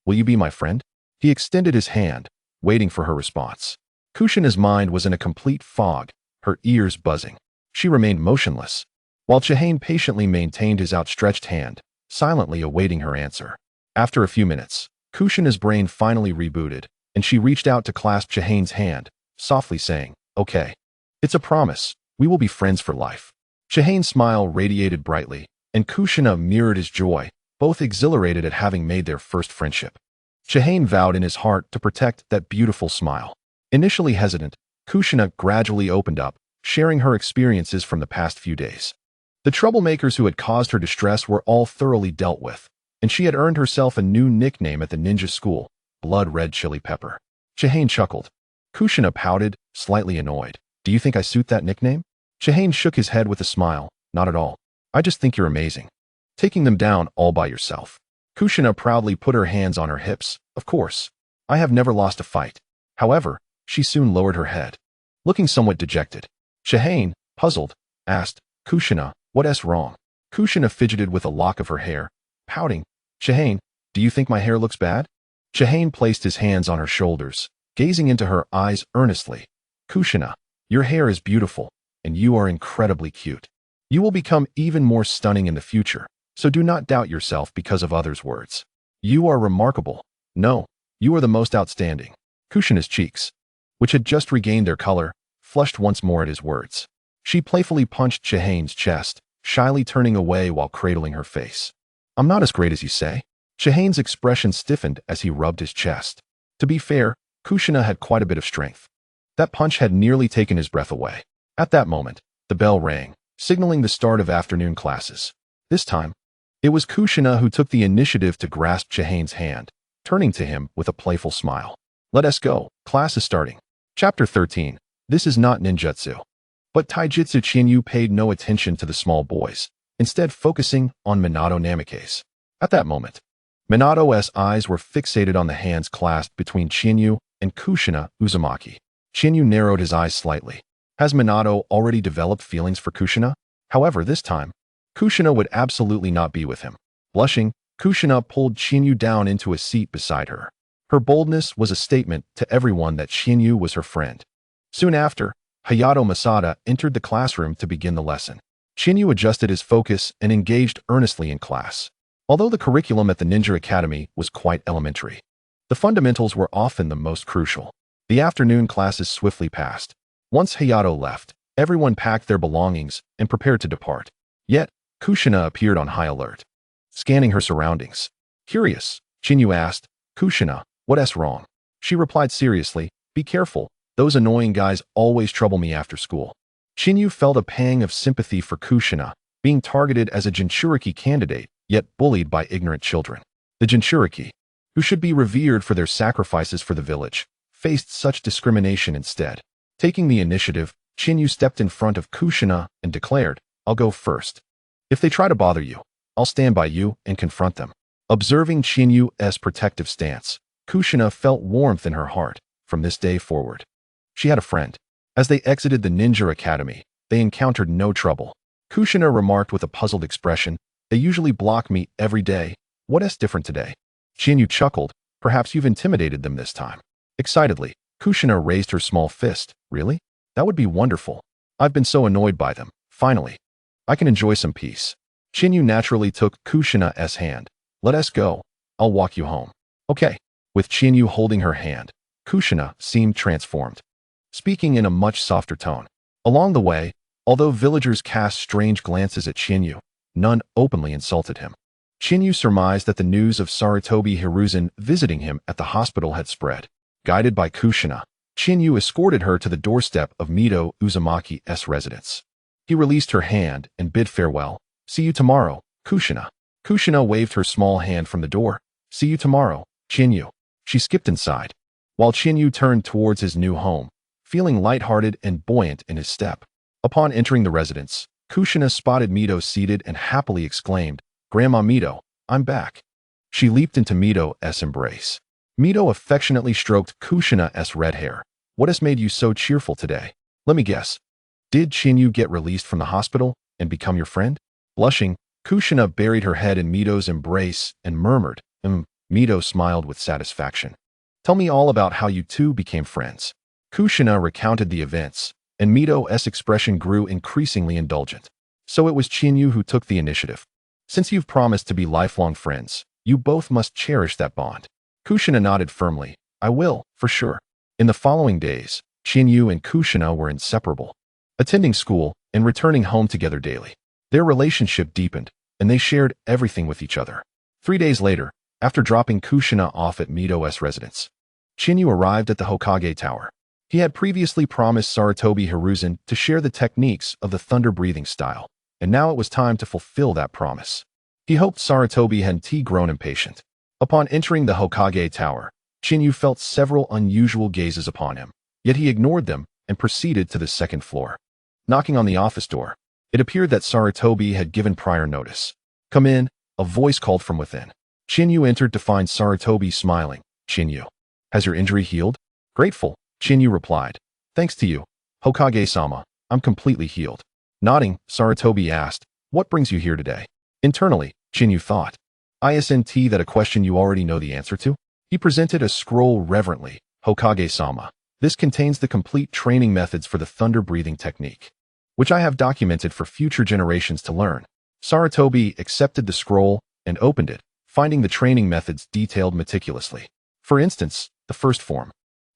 will you be my friend?" He extended his hand, waiting for her response. Kushina's mind was in a complete fog, her ears buzzing. She remained motionless, while Chihane patiently maintained his outstretched hand, silently awaiting her answer. After a few minutes, Kushina's brain finally rebooted, and she reached out to clasp Chihane's hand, softly saying, "Okay. It's a promise. We will be friends for life." Chihane's smile radiated brightly, and Kushina mirrored his joy, both exhilarated at having made their first friendship. Chihane vowed in his heart to protect that beautiful smile. Initially hesitant, Kushina gradually opened up, sharing her experiences from the past few days. The troublemakers who had caused her distress were all thoroughly dealt with, and she had earned herself a new nickname at the ninja school, Blood Red Chili Pepper. Chihane chuckled. Kushina pouted, slightly annoyed. "Do you think I suit that nickname?" Chihane shook his head with a smile. "Not at all. I just think you're amazing. Taking them down all by yourself." Kushina proudly put her hands on her hips. "Of course. I have never lost a fight." However, she soon lowered her head, looking somewhat dejected. Chihane, puzzled, asked, "Kushina, what's wrong?" Kushina fidgeted with a lock of her hair, pouting. "Chihane, do you think my hair looks bad?" Chihane placed his hands on her shoulders, gazing into her eyes earnestly. "Kushina, your hair is beautiful, and you are incredibly cute. You will become even more stunning in the future, so do not doubt yourself because of others' words. You are remarkable. No, you are the most outstanding." Kushina's cheeks, which had just regained their color, flushed once more at his words. She playfully punched Chihane's chest, shyly turning away while cradling her face. "I'm not as great as you say." Chihane's expression stiffened as he rubbed his chest. To be fair, Kushina had quite a bit of strength. That punch had nearly taken his breath away. At that moment, the bell rang, signaling the start of afternoon classes. This time, it was Kushina who took the initiative to grasp Chihane's hand, turning to him with a playful smile. "Let us go. Class is starting." Chapter 13. This is not ninjutsu. But Taijutsu Chiyu paid no attention to the small boys, instead focusing on Minato Namikaze. At that moment, Minato's eyes were fixated on the hands clasped between Chiyu and Kushina Uzumaki. Chiyu narrowed his eyes slightly. Has Minato already developed feelings for Kushina? However, this time, Kushina would absolutely not be with him. Blushing, Kushina pulled Chiyu down into a seat beside her. Her boldness was a statement to everyone that Chiyu was her friend. Soon after, Hayato Masada entered the classroom to begin the lesson. Chiyu adjusted his focus and engaged earnestly in class. Although the curriculum at the Ninja Academy was quite elementary, the fundamentals were often the most crucial. The afternoon classes swiftly passed. Once Hayato left, everyone packed their belongings and prepared to depart. Yet, Kushina appeared on high alert, scanning her surroundings. Curious, Chiyu asked, "Kushina, what's wrong?" She replied seriously, "Be careful, those annoying guys always trouble me after school." Chiyu felt a pang of sympathy for Kushina, being targeted as a Jinchuriki candidate, yet bullied by ignorant children. The Jinchuriki, who should be revered for their sacrifices for the village, faced such discrimination instead. Taking the initiative, Chiyu stepped in front of Kushina and declared, "I'll go first. If they try to bother you, I'll stand by you and confront them." Observing Chiyu's protective stance, Kushina felt warmth in her heart. From this day forward, she had a friend. As they exited the Ninja Academy, they encountered no trouble. Kushina remarked with a puzzled expression, "They usually block me every day. What's different today?" Chiyu chuckled, "Perhaps you've intimidated them this time." Excitedly, Kushina raised her small fist. "Really? That would be wonderful. I've been so annoyed by them. Finally, I can enjoy some peace." Chiyu naturally took Kushina's hand. "Let us go. I'll walk you home." "Okay." With Chiyu holding her hand, Kushina seemed transformed, speaking in a much softer tone. Along the way, although villagers cast strange glances at Chiyu, none openly insulted him. Chiyu surmised that the news of Sarutobi Hiruzen visiting him at the hospital had spread. Guided by Kushina, Chiyu escorted her to the doorstep of Mito Uzumaki's residence. He released her hand and bid farewell. "See you tomorrow, Kushina." Kushina waved her small hand from the door. "See you tomorrow, Chiyu." She skipped inside, while Chiyu turned towards his new home, feeling lighthearted and buoyant in his step. Upon entering the residence, Kushina spotted Mito seated and happily exclaimed, "Grandma Mito, I'm back." She leaped into Mito's embrace. Mito affectionately stroked Kushina's red hair. "What has made you so cheerful today? Let me guess. Did Chiyu get released from the hospital and become your friend?" Blushing, Kushina buried her head in Mito's embrace and murmured, Mito smiled with satisfaction. "Tell me all about how you two became friends." Kushina recounted the events, and Mito's expression grew increasingly indulgent. "So it was Chiyu who took the initiative. Since you've promised to be lifelong friends, you both must cherish that bond." Kushina nodded firmly. "I will, for sure." In the following days, Chiyu and Kushina were inseparable, attending school and returning home together daily. Their relationship deepened, and they shared everything with each other. 3 days later, after dropping Kushina off at Mito's residence, Chiyu arrived at the Hokage Tower. He had previously promised Sarutobi Hiruzen to share the techniques of the thunder-breathing style, and now it was time to fulfill that promise. He hoped Sarutobi hadn't grown impatient. Upon entering the Hokage Tower, Chiyu felt several unusual gazes upon him, yet he ignored them and proceeded to the second floor. Knocking on the office door, it appeared that Sarutobi had given prior notice. "Come in," a voice called from within. Chiyu entered to find Sarutobi smiling. "Chiyu, has your injury healed?" "Grateful," Chiyu replied. "Thanks to you, Hokage-sama, I'm completely healed." Nodding, Sarutobi asked, "What brings you here today?" Internally, Chiyu thought, "Isn't that a question you already know the answer to?" He presented a scroll reverently. "Hokage-sama, this contains the complete training methods for the thunder-breathing technique, which I have documented for future generations to learn." Sarutobi accepted the scroll and opened it, finding the training methods detailed meticulously. For instance, the first form,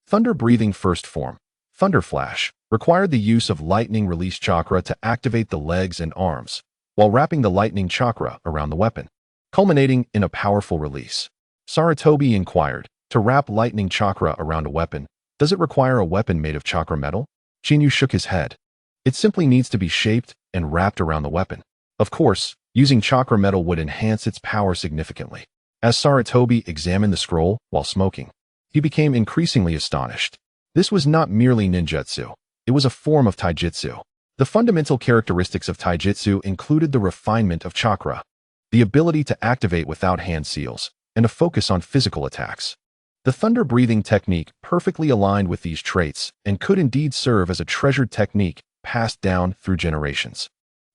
thunder-breathing first form, Thunder Flash, required the use of lightning release chakra to activate the legs and arms, while wrapping the lightning chakra around the weapon, culminating in a powerful release. Sarutobi inquired, "To wrap lightning chakra around a weapon, does it require a weapon made of chakra metal?" Chiyu shook his head. "It simply needs to be shaped and wrapped around the weapon. Of course, using chakra metal would enhance its power significantly." As Sarutobi examined the scroll while smoking, he became increasingly astonished. This was not merely ninjutsu. It was a form of taijutsu. The fundamental characteristics of taijutsu included the refinement of chakra, the ability to activate without hand seals, and a focus on physical attacks. The thunder-breathing technique perfectly aligned with these traits and could indeed serve as a treasured technique passed down through generations.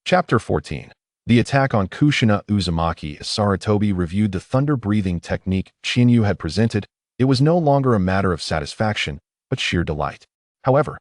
Chapter 14. The attack on Kushina Uzumaki. As Sarutobi reviewed the thunder-breathing technique Chiyu had presented, It was no longer a matter of satisfaction, but sheer delight. However,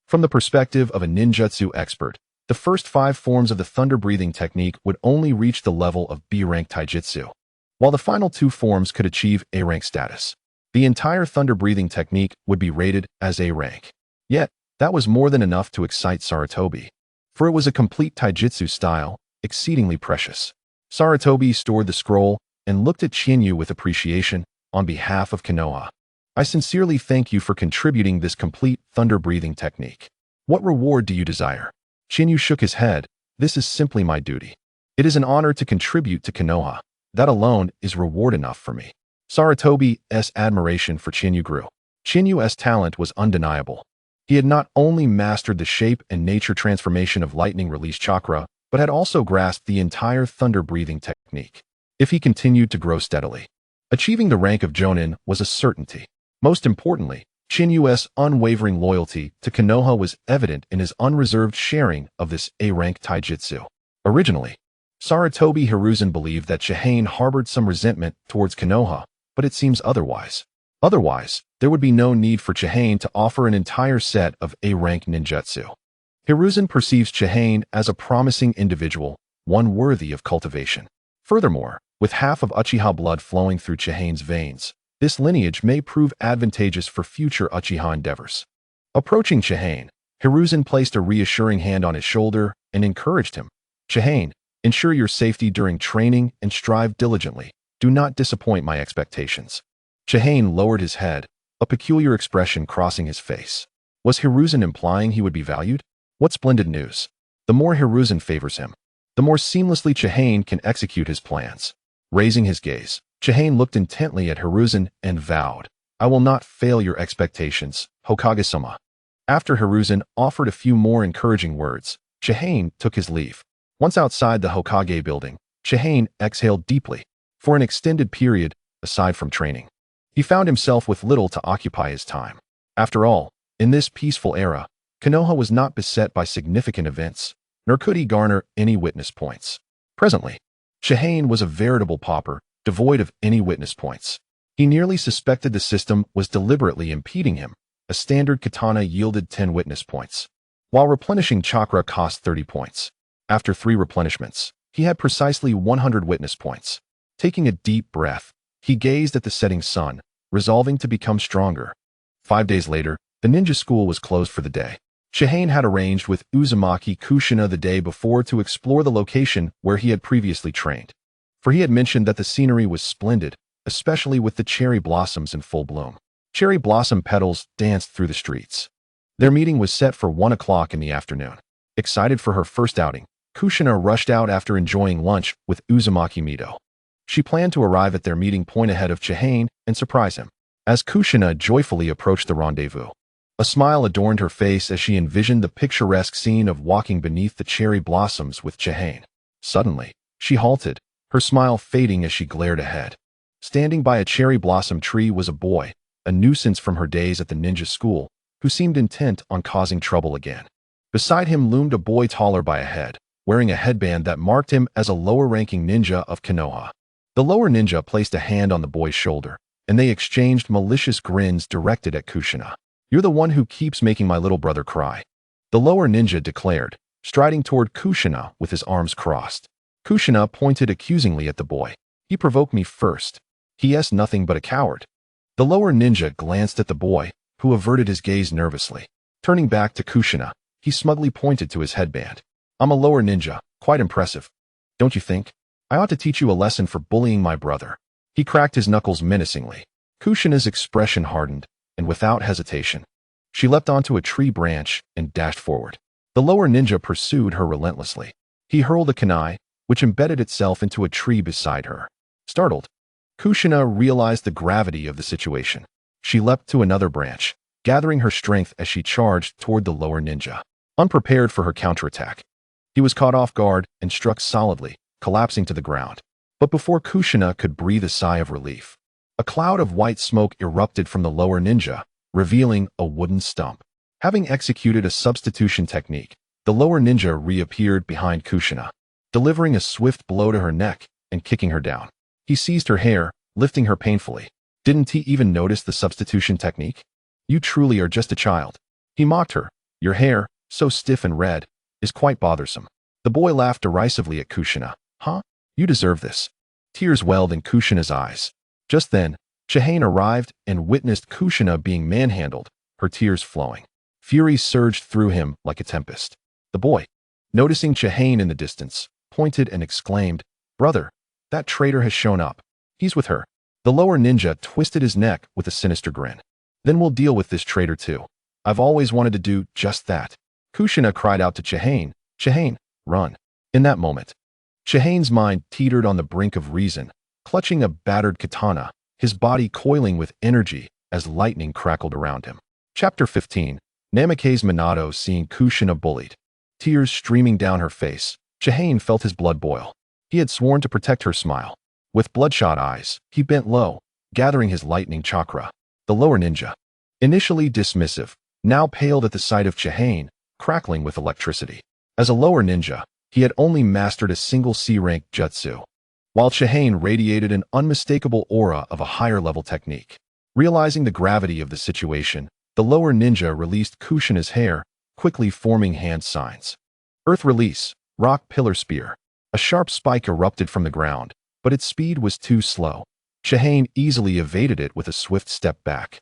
from the perspective of a ninjutsu expert, the first 5 forms of the thunder-breathing technique would only reach the level of B-rank taijutsu, while the final 2 forms could achieve A-rank status. The entire thunder-breathing technique would be rated as A-rank. Yet, that was more than enough to excite Sarutobi, for it was a complete taijutsu style, exceedingly precious. Sarutobi stored the scroll and looked at Chiyu with appreciation. On behalf of Konoha, I sincerely thank you for contributing this complete thunder-breathing technique. What reward do you desire? Chiyu shook his head. This is simply my duty. It is an honor to contribute to Konoha. That alone is reward enough for me. Sarutobi's admiration for Chiyu grew. Chiyu's talent was undeniable. He had not only mastered the shape and nature transformation of lightning release chakra, but had also grasped the entire thunder-breathing technique. If he continued to grow steadily, achieving the rank of Jonin was a certainty. Most importantly, Chinyu's unwavering loyalty to Konoha was evident in his unreserved sharing of this A-rank taijutsu. Originally, Sarutobi Hiruzen believed that Chihane harbored some resentment towards Konoha, but it seems otherwise. Otherwise, there would be no need for Chihane to offer an entire set of A-rank ninjutsu. Hiruzen perceives Chihane as a promising individual, one worthy of cultivation. Furthermore, with half of Uchiha blood flowing through Chihane's veins, this lineage may prove advantageous for future Uchiha endeavors. Approaching Chihane, Hiruzen placed a reassuring hand on his shoulder and encouraged him. Chihane, ensure your safety during training and strive diligently. Do not disappoint my expectations. Chihane lowered his head, a peculiar expression crossing his face. Was Hiruzen implying he would be valued? What splendid news! The more Hiruzen favors him, the more seamlessly Chihane can execute his plans. Raising his gaze, Chihane looked intently at Hiruzen and vowed, I will not fail your expectations, Hokage-sama. After Hiruzen offered a few more encouraging words, Chihane took his leave. Once outside the Hokage building, Chihane exhaled deeply. For an extended period, aside from training, he found himself with little to occupy his time. After all, in this peaceful era, Konoha was not beset by significant events, nor could he garner any witness points. Presently, Chihane was a veritable pauper, devoid of any witness points. He nearly suspected the system was deliberately impeding him. A standard katana yielded 10 witness points, while replenishing chakra cost 30 points. After 3 replenishments, he had precisely 100 witness points. Taking a deep breath, he gazed at the setting sun, resolving to become stronger. 5 days later, the ninja school was closed for the day. Chihane had arranged with Uzumaki Kushina the day before to explore the location where he had previously trained, for he had mentioned that the scenery was splendid, especially with the cherry blossoms in full bloom. Cherry blossom petals danced through the streets. Their meeting was set for 1 o'clock in the afternoon. Excited for her first outing, Kushina rushed out after enjoying lunch with Uzumaki Mido. She planned to arrive at their meeting point ahead of Chihane and surprise him. As Kushina joyfully approached the rendezvous, a smile adorned her face as she envisioned the picturesque scene of walking beneath the cherry blossoms with Chihane. Suddenly, she halted, her smile fading as she glared ahead. Standing by a cherry blossom tree was a boy, a nuisance from her days at the ninja school, who seemed intent on causing trouble again. Beside him loomed a boy taller by a head, wearing a headband that marked him as a lower-ranking ninja of Konoha. The lower ninja placed a hand on the boy's shoulder, and they exchanged malicious grins directed at Kushina. You're the one who keeps making my little brother cry, the lower ninja declared, striding toward Kushina with his arms crossed. Kushina pointed accusingly at the boy. He provoked me first. He's nothing but a coward. The lower ninja glanced at the boy, who averted his gaze nervously. Turning back to Kushina, he smugly pointed to his headband. I'm a lower ninja, quite impressive. Don't you think? I ought to teach you a lesson for bullying my brother. He cracked his knuckles menacingly. Kushina's expression hardened, and without hesitation, she leapt onto a tree branch and dashed forward. The lower ninja pursued her relentlessly. He hurled a kunai, which embedded itself into a tree beside her. Startled, Kushina realized the gravity of the situation. She leapt to another branch, gathering her strength as she charged toward the lower ninja. Unprepared for her counterattack, he was caught off guard and struck solidly, collapsing to the ground. But before Kushina could breathe a sigh of relief, a cloud of white smoke erupted from the lower ninja, revealing a wooden stump. Having executed a substitution technique, the lower ninja reappeared behind Kushina, delivering a swift blow to her neck and kicking her down. He seized her hair, lifting her painfully. Didn't he even notice the substitution technique? You truly are just a child. He mocked her. Your hair, so stiff and red, is quite bothersome. The boy laughed derisively at Kushina. Huh? You deserve this. Tears welled in Kushina's eyes. Just then, Chihane arrived and witnessed Kushina being manhandled, her tears flowing. Fury surged through him like a tempest. The boy, noticing Chihane in the distance, pointed and exclaimed, Brother, that traitor has shown up. He's with her. The lower ninja twisted his neck with a sinister grin. Then we'll deal with this traitor too. I've always wanted to do just that. Kushina cried out to Chihane, Chihane, run. In that moment, Chihane's mind teetered on the brink of reason, clutching a battered katana, his body coiling with energy as lightning crackled around him. Chapter 15. Namikaze Minato seeing Kushina bullied. Tears streaming down her face, Chihane felt his blood boil. He had sworn to protect her smile. With bloodshot eyes, he bent low, gathering his lightning chakra. The lower ninja, initially dismissive, now paled at the sight of Chihane, crackling with electricity. As a lower ninja, he had only mastered a single C-rank jutsu, while Chihane radiated an unmistakable aura of a higher-level technique. Realizing the gravity of the situation, the lower ninja released Kushina's hair, quickly forming hand signs. Earth release, rock pillar spear. A sharp spike erupted from the ground, but its speed was too slow. Chihane easily evaded it with a swift step back.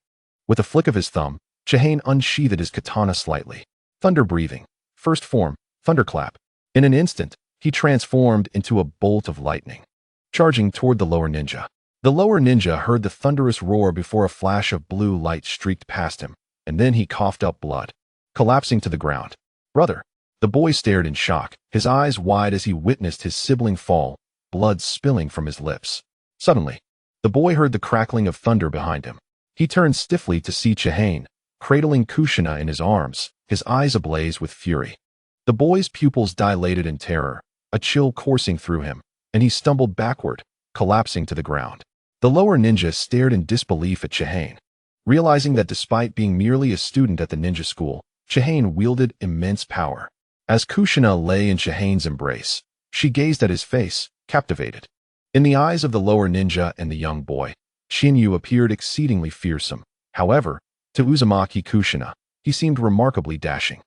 With a flick of his thumb, Chihane unsheathed his katana slightly. Thunder breathing. First form, thunderclap. In an instant, he transformed into a bolt of lightning, charging toward the lower ninja. The lower ninja heard the thunderous roar before a flash of blue light streaked past him, and then he coughed up blood, collapsing to the ground. Brother. The boy stared in shock, his eyes wide as he witnessed his sibling fall, blood spilling from his lips. Suddenly, the boy heard the crackling of thunder behind him. He turned stiffly to see Chihane, cradling Kushina in his arms, his eyes ablaze with fury. The boy's pupils dilated in terror, a chill coursing through him, and he stumbled backward, collapsing to the ground. The lower ninja stared in disbelief at Chihane, realizing that despite being merely a student at the ninja school, Chihane wielded immense power. As Kushina lay in Chihane's embrace, she gazed at his face, captivated. In the eyes of the lower ninja and the young boy, Chiyu appeared exceedingly fearsome. However, to Uzumaki Kushina, he seemed remarkably dashing.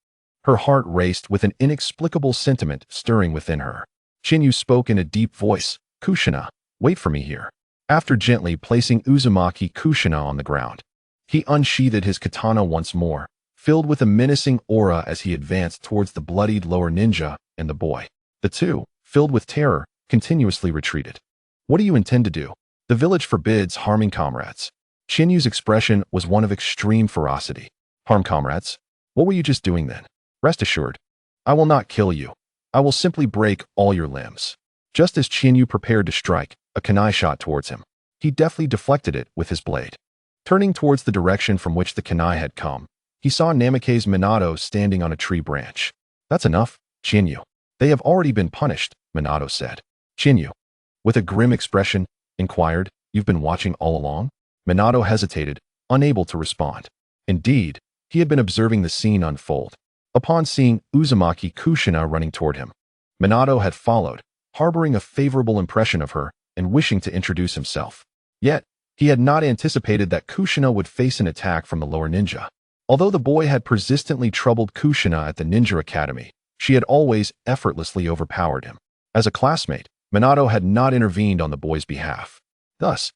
Her heart raced with an inexplicable sentiment stirring within her. Chiyu spoke in a deep voice, Kushina, wait for me here. After gently placing Uzumaki Kushina on the ground, he unsheathed his katana once more, filled with a menacing aura as he advanced towards the bloodied lower ninja and the boy. The two, filled with terror, continuously retreated. What do you intend to do? The village forbids harming comrades. Chinyu's expression was one of extreme ferocity. Harm comrades? What were you just doing then? Rest assured, I will not kill you. I will simply break all your limbs. Just as Chinyu prepared to strike, a kunai shot towards him. He deftly deflected it with his blade. Turning towards the direction from which the kunai had come, he saw Namikaze Minato standing on a tree branch. That's enough, Chinyu. They have already been punished, Minato said. Chinyu, with a grim expression, inquired, You've been watching all along? Minato hesitated, unable to respond. Indeed, he had been observing the scene unfold. Upon seeing Uzumaki Kushina running toward him, Minato had followed, harboring a favorable impression of her and wishing to introduce himself. Yet, he had not anticipated that Kushina would face an attack from the lower ninja. Although the boy had persistently troubled Kushina at the Ninja Academy, she had always effortlessly overpowered him. As a classmate, Minato had not intervened on the boy's behalf. Thus,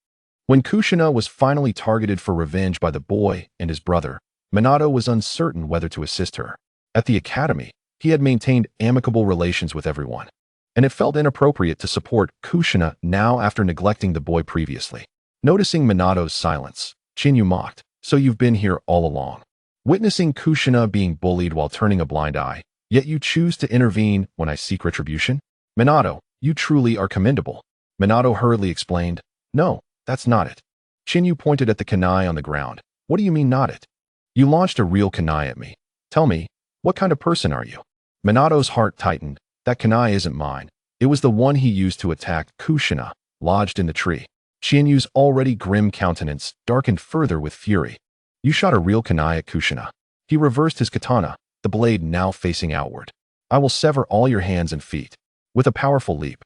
when Kushina was finally targeted for revenge by the boy and his brother, Minato was uncertain whether to assist her. At the academy, he had maintained amicable relations with everyone, and it felt inappropriate to support Kushina now after neglecting the boy previously. Noticing Minato's silence, Chinyu mocked, So you've been here all along. Witnessing Kushina being bullied while turning a blind eye, yet you choose to intervene when I seek retribution? Minato, you truly are commendable. Minato hurriedly explained, No, that's not it. Chinyu pointed at the kunai on the ground. What do you mean not it? You launched a real kunai at me. Tell me, what kind of person are you? Minato's heart tightened. That kunai isn't mine. It was the one he used to attack Kushina, lodged in the tree. Chinyu's already grim countenance darkened further with fury. You shot a real kunai at Kushina. He reversed his katana, the blade now facing outward. I will sever all your hands and feet. With a powerful leap,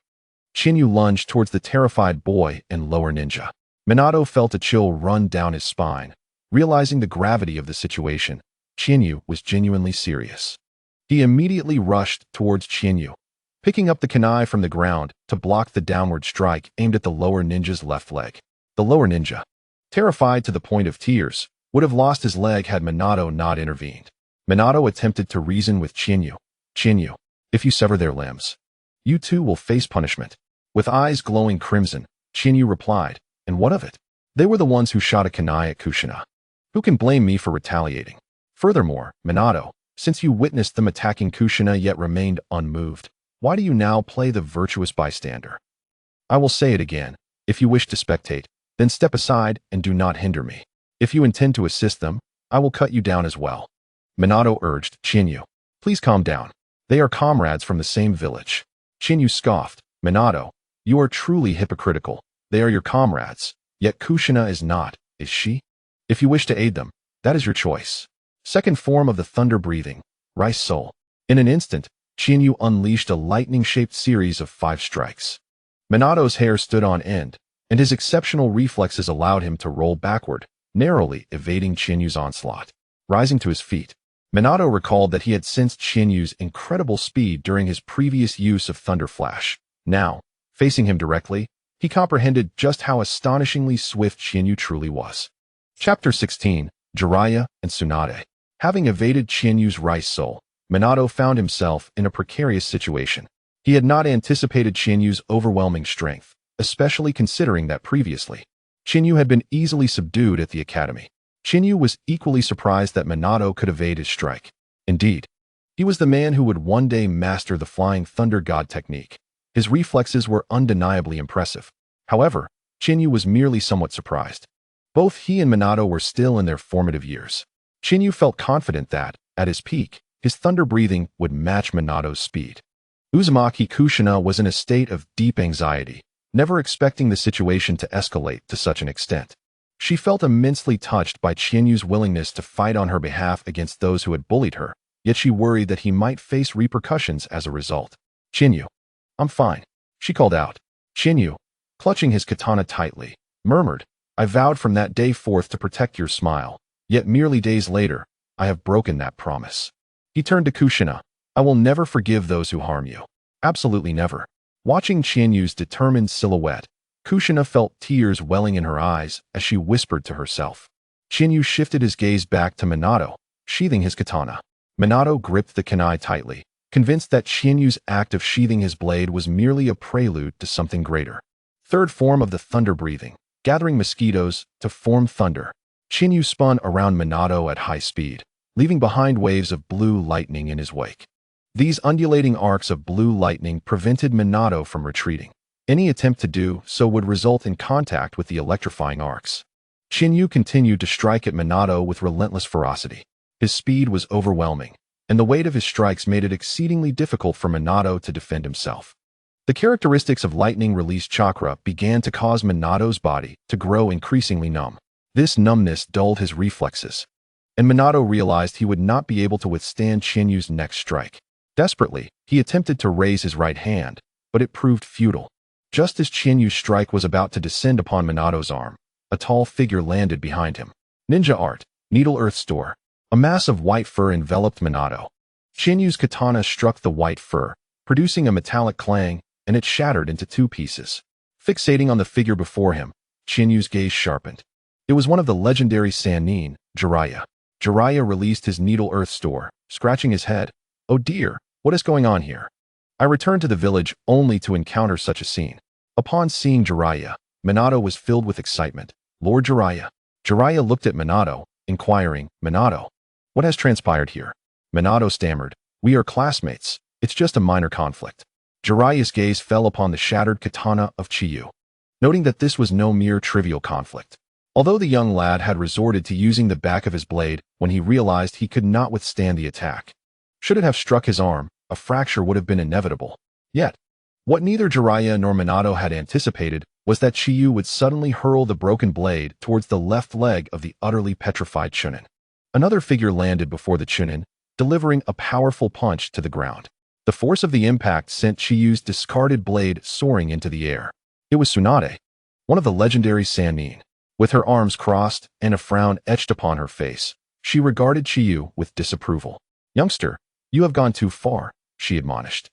Chinyu lunged towards the terrified boy and lower ninja. Minato felt a chill run down his spine. Realizing the gravity of the situation, Chiyu was genuinely serious. He immediately rushed towards Chiyu, picking up the kunai from the ground to block the downward strike aimed at the lower ninja's left leg. The lower ninja, terrified to the point of tears, would have lost his leg had Minato not intervened. Minato attempted to reason with Chiyu. Chiyu, if you sever their limbs, you too will face punishment. With eyes glowing crimson, Chiyu replied, and what of it? They were the ones who shot a kunai at Kushina. Who can blame me for retaliating? Furthermore, Minato, since you witnessed them attacking Kushina yet remained unmoved, why do you now play the virtuous bystander? I will say it again. If you wish to spectate, then step aside and do not hinder me. If you intend to assist them, I will cut you down as well. Minato urged Chiyu. Please calm down. They are comrades from the same village. Chiyu scoffed. Minato, you are truly hypocritical. They are your comrades, yet Kushina is not, is she? If you wish to aid them, that is your choice. Second form of the thunder breathing, Rice Soul. In an instant, Chiyu unleashed a lightning-shaped series of 5 strikes. Minato's hair stood on end, and his exceptional reflexes allowed him to roll backward, narrowly evading Chinyu's onslaught. Rising to his feet, Minato recalled that he had sensed Chinyu's incredible speed during his previous use of Thunder Flash. Now, facing him directly, he comprehended just how astonishingly swift Chinyu truly was. Chapter 16, Jiraiya and Tsunade. Having evaded Chinyu's Rice Soul, Minato found himself in a precarious situation. He had not anticipated Chinyu's overwhelming strength, especially considering that previously, Chinyu had been easily subdued at the academy. Chinyu was equally surprised that Minato could evade his strike. Indeed, he was the man who would one day master the Flying Thunder God technique. His reflexes were undeniably impressive. However, Chinyu was merely somewhat surprised. Both he and Minato were still in their formative years. Chinyu felt confident that, at his peak, his thunder breathing would match Minato's speed. Uzumaki Kushina was in a state of deep anxiety, never expecting the situation to escalate to such an extent. She felt immensely touched by Chinyu's willingness to fight on her behalf against those who had bullied her, yet she worried that he might face repercussions as a result. Chinyu, I'm fine, she called out. Chinyu, clutching his katana tightly, murmured, I vowed from that day forth to protect your smile, yet merely days later, I have broken that promise. He turned to Kushina. I will never forgive those who harm you. Absolutely never. Watching Chinyu's determined silhouette, Kushina felt tears welling in her eyes as she whispered to herself. Chinyu shifted his gaze back to Minato, sheathing his katana. Minato gripped the kunai tightly, convinced that Chinyu's act of sheathing his blade was merely a prelude to something greater. Third form of the thunder breathing, gathering mosquitoes to form thunder. Chinyu spun around Minato at high speed, leaving behind waves of blue lightning in his wake. These undulating arcs of blue lightning prevented Minato from retreating. Any attempt to do so would result in contact with the electrifying arcs. Chinyu continued to strike at Minato with relentless ferocity. His speed was overwhelming, and the weight of his strikes made it exceedingly difficult for Minato to defend himself. The characteristics of lightning-released chakra began to cause Minato's body to grow increasingly numb. This numbness dulled his reflexes, and Minato realized he would not be able to withstand Chinyu's next strike. Desperately, he attempted to raise his right hand, but it proved futile. Just as Chinyu's strike was about to descend upon Minato's arm, a tall figure landed behind him. Ninja Art, Needle Earth Store. A mass of white fur enveloped Minato. Chinyu's katana struck the white fur, producing a metallic clang, and it shattered into 2 pieces. Fixating on the figure before him, Chinyu's gaze sharpened. It was one of the legendary Sannin, Jiraiya. Jiraiya released his Needle Earth Store, scratching his head. Oh dear, what is going on here? I returned to the village only to encounter such a scene. Upon seeing Jiraiya, Minato was filled with excitement. Lord Jiraiya. Jiraiya looked at Minato, inquiring, Minato, what has transpired here? Minato stammered, we are classmates. It's just a minor conflict. Jiraiya's gaze fell upon the shattered katana of Chiyu, noting that this was no mere trivial conflict. Although the young lad had resorted to using the back of his blade when he realized he could not withstand the attack. Should it have struck his arm, a fracture would have been inevitable. Yet, what neither Jiraiya nor Minato had anticipated was that Chiyu would suddenly hurl the broken blade towards the left leg of the utterly petrified Chunin. Another figure landed before the Chunin, delivering a powerful punch to the ground. The force of the impact sent Chiyu's discarded blade soaring into the air. It was Tsunade. one of the legendary Sannin. With her arms crossed and a frown etched upon her face, she regarded Chiyu with disapproval. "Youngster, you have gone too far," she admonished.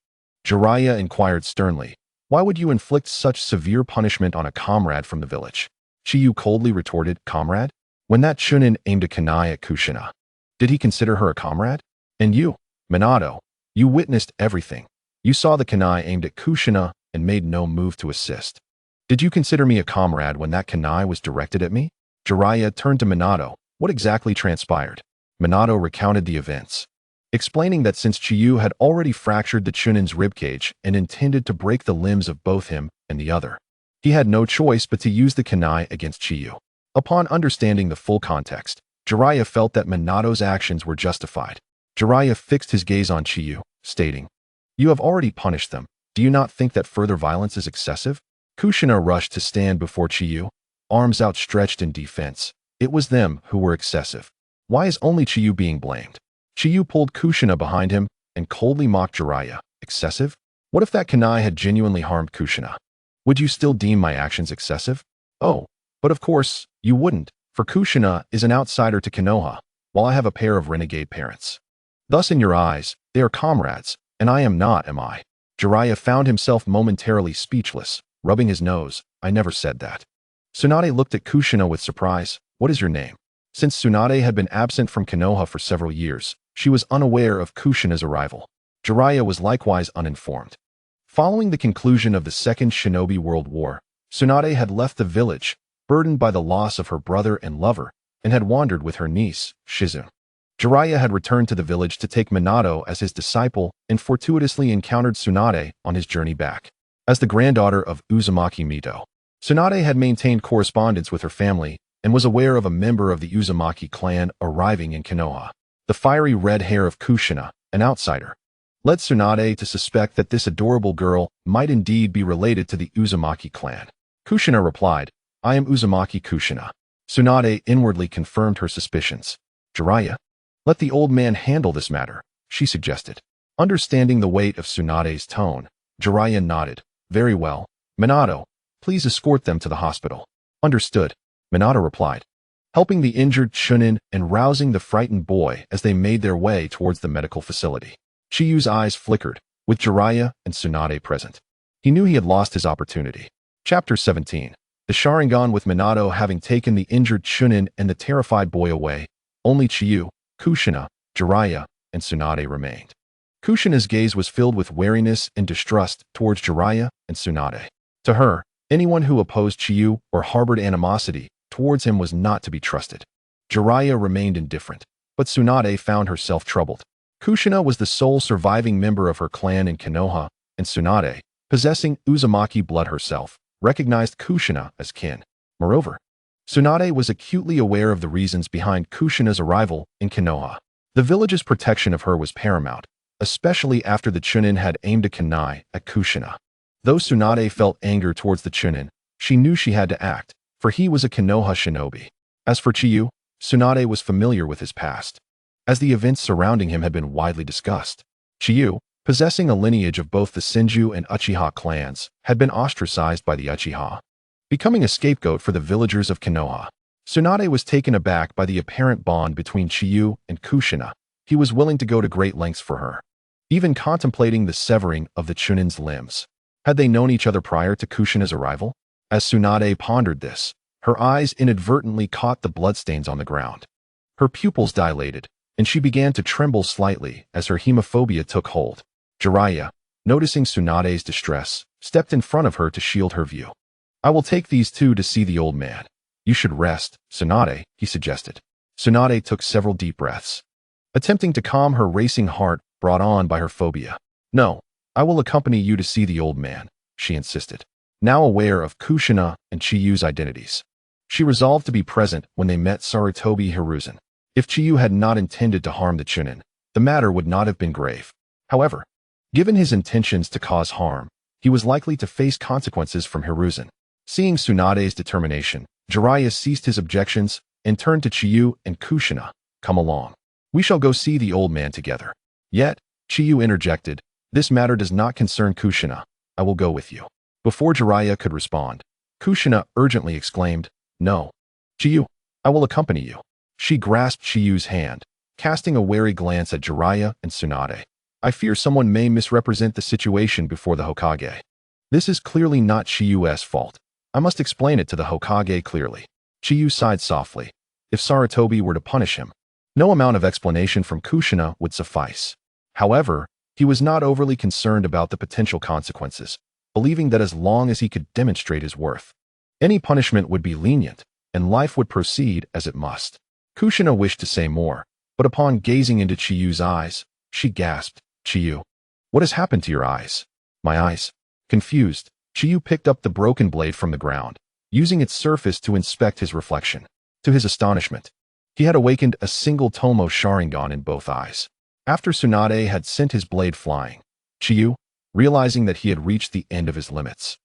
Jiraiya inquired sternly, "Why would you inflict such severe punishment on a comrade from the village?" Chiyu coldly retorted, "Comrade? When that Chunin aimed a kunai at Kushina, did he consider her a comrade? And you, Minato, you witnessed everything. You saw the kunai aimed at Kushina and made no move to assist. Did you consider me a comrade when that kunai was directed at me?" Jiraiya turned to Minato. What exactly transpired? Minato recounted the events, explaining that since Chiyu had already fractured the Chunin's ribcage and intended to break the limbs of both him and the other, he had no choice but to use the kunai against Chiyu. Upon understanding the full context, Jiraiya felt that Minato's actions were justified. Jiraiya fixed his gaze on Chiyu, stating, "You have already punished them. Do you not think that further violence is excessive?" Kushina rushed to stand before Chiyu, arms outstretched in defense. It was them who were excessive. Why is only Chiyu being blamed? Chiyu pulled Kushina behind him and coldly mocked Jiraiya. Excessive? What if that kunai had genuinely harmed Kushina? Would you still deem my actions excessive? Oh, but of course, you wouldn't, for Kushina is an outsider to Konoha, while I have a pair of renegade parents. Thus in your eyes, they are comrades, and I am not, am I? Jiraiya found himself momentarily speechless, rubbing his nose. I never said that. Tsunade looked at Kushina with surprise. What is your name? Since Tsunade had been absent from Konoha for several years, she was unaware of Kushina's arrival. Jiraiya was likewise uninformed. Following the conclusion of the Second Shinobi World War, Tsunade had left the village, burdened by the loss of her brother and lover, and had wandered with her niece, Shizune. Jiraiya had returned to the village to take Minato as his disciple and fortuitously encountered Tsunade on his journey back. As the granddaughter of Uzumaki Mito, Tsunade had maintained correspondence with her family and was aware of a member of the Uzumaki clan arriving in Konoha. The fiery red hair of Kushina, an outsider, led Tsunade to suspect that this adorable girl might indeed be related to the Uzumaki clan. Kushina replied, "I am Uzumaki Kushina." Tsunade inwardly confirmed her suspicions. "Jiraiya, let the old man handle this matter," she suggested. Understanding the weight of Tsunade's tone, Jiraiya nodded. "Very well. Minato, please escort them to the hospital." "Understood," Minato replied, helping the injured Chunin and rousing the frightened boy as they made their way towards the medical facility. Chiyu's eyes flickered, with Jiraiya and Tsunade present. He knew he had lost his opportunity. Chapter 17. The Sharingan. With Minato having taken the injured Chunin and the terrified boy away, only Chiyu, Kushina, Jiraiya, and Tsunade remained. Kushina's gaze was filled with wariness and distrust towards Jiraiya and Tsunade. To her, anyone who opposed Chiyu or harbored animosity towards him was not to be trusted. Jiraiya remained indifferent, but Tsunade found herself troubled. Kushina was the sole surviving member of her clan in Konoha, and Tsunade, possessing Uzumaki blood herself, recognized Kushina as kin. Moreover, Tsunade was acutely aware of the reasons behind Kushina's arrival in Konoha. The village's protection of her was paramount, especially after the Chunin had aimed a kunai at Kushina. Though Tsunade felt anger towards the Chunin, she knew she had to act, for he was a Konoha shinobi. As for Chiyu, Tsunade was familiar with his past, as the events surrounding him had been widely discussed. Chiyu, possessing a lineage of both the Senju and Uchiha clans, had been ostracized by the Uchiha, becoming a scapegoat for the villagers of Konoha. Tsunade was taken aback by the apparent bond between Chiyu and Kushina. He was willing to go to great lengths for her, even contemplating the severing of the Chunin's limbs. Had they known each other prior to Kushina's arrival? As Tsunade pondered this, her eyes inadvertently caught the bloodstains on the ground. Her pupils dilated, and she began to tremble slightly as her hemophobia took hold. Jiraiya, noticing Tsunade's distress, stepped in front of her to shield her view. "I will take these two to see the old man. You should rest, Tsunade," he suggested. Tsunade took several deep breaths, attempting to calm her racing heart brought on by her phobia. "No, I will accompany you to see the old man," she insisted. Now aware of Kushina and Chiyu's identities, she resolved to be present when they met Sarutobi Hiruzen. If Chiyu had not intended to harm the Chunin, the matter would not have been grave. However, given his intentions to cause harm, he was likely to face consequences from Hiruzen. Seeing Tsunade's determination, Jiraiya ceased his objections and turned to Chiyu and Kushina. "Come along. We shall go see the old man together." Yet, Chiyu interjected, "This matter does not concern Kushina. I will go with you." Before Jiraiya could respond, Kushina urgently exclaimed, "No. Chiyu, I will accompany you." She grasped Chiyu's hand, casting a wary glance at Jiraiya and Tsunade. "I fear someone may misrepresent the situation before the Hokage. This is clearly not Chiyu's fault. I must explain it to the Hokage clearly." Chiyu sighed softly. If Sarutobi were to punish him, no amount of explanation from Kushina would suffice. However, he was not overly concerned about the potential consequences, believing that as long as he could demonstrate his worth, any punishment would be lenient, and life would proceed as it must. Kushina wished to say more, but upon gazing into Chiyu's eyes, she gasped, "Chiyu, what has happened to your eyes?" "My eyes." Confused, Chiyu picked up the broken blade from the ground, using its surface to inspect his reflection. To his astonishment, he had awakened a single Tomo Sharingan in both eyes. After Tsunade had sent his blade flying, Chiyu, realizing that he had reached the end of his limits,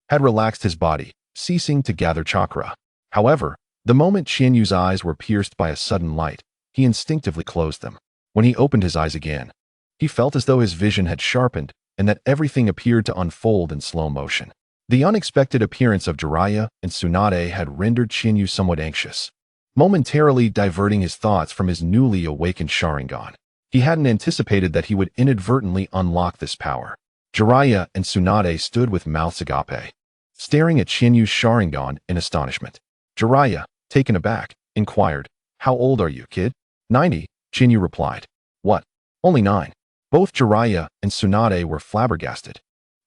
had relaxed his body, ceasing to gather chakra. However, the moment Chinyu's eyes were pierced by a sudden light, he instinctively closed them. When he opened his eyes again, he felt as though his vision had sharpened and that everything appeared to unfold in slow motion. The unexpected appearance of Jiraiya and Tsunade had rendered Chinyu somewhat anxious, momentarily diverting his thoughts from his newly awakened Sharingan. He hadn't anticipated that he would inadvertently unlock this power. Jiraiya and Tsunade stood with mouths agape, staring at Chinyu's Sharingan in astonishment. Jiraiya, taken aback, inquired, "How old are you, kid?" 90, Chinyu replied. "What? Only 9. Both Jiraiya and Tsunade were flabbergasted.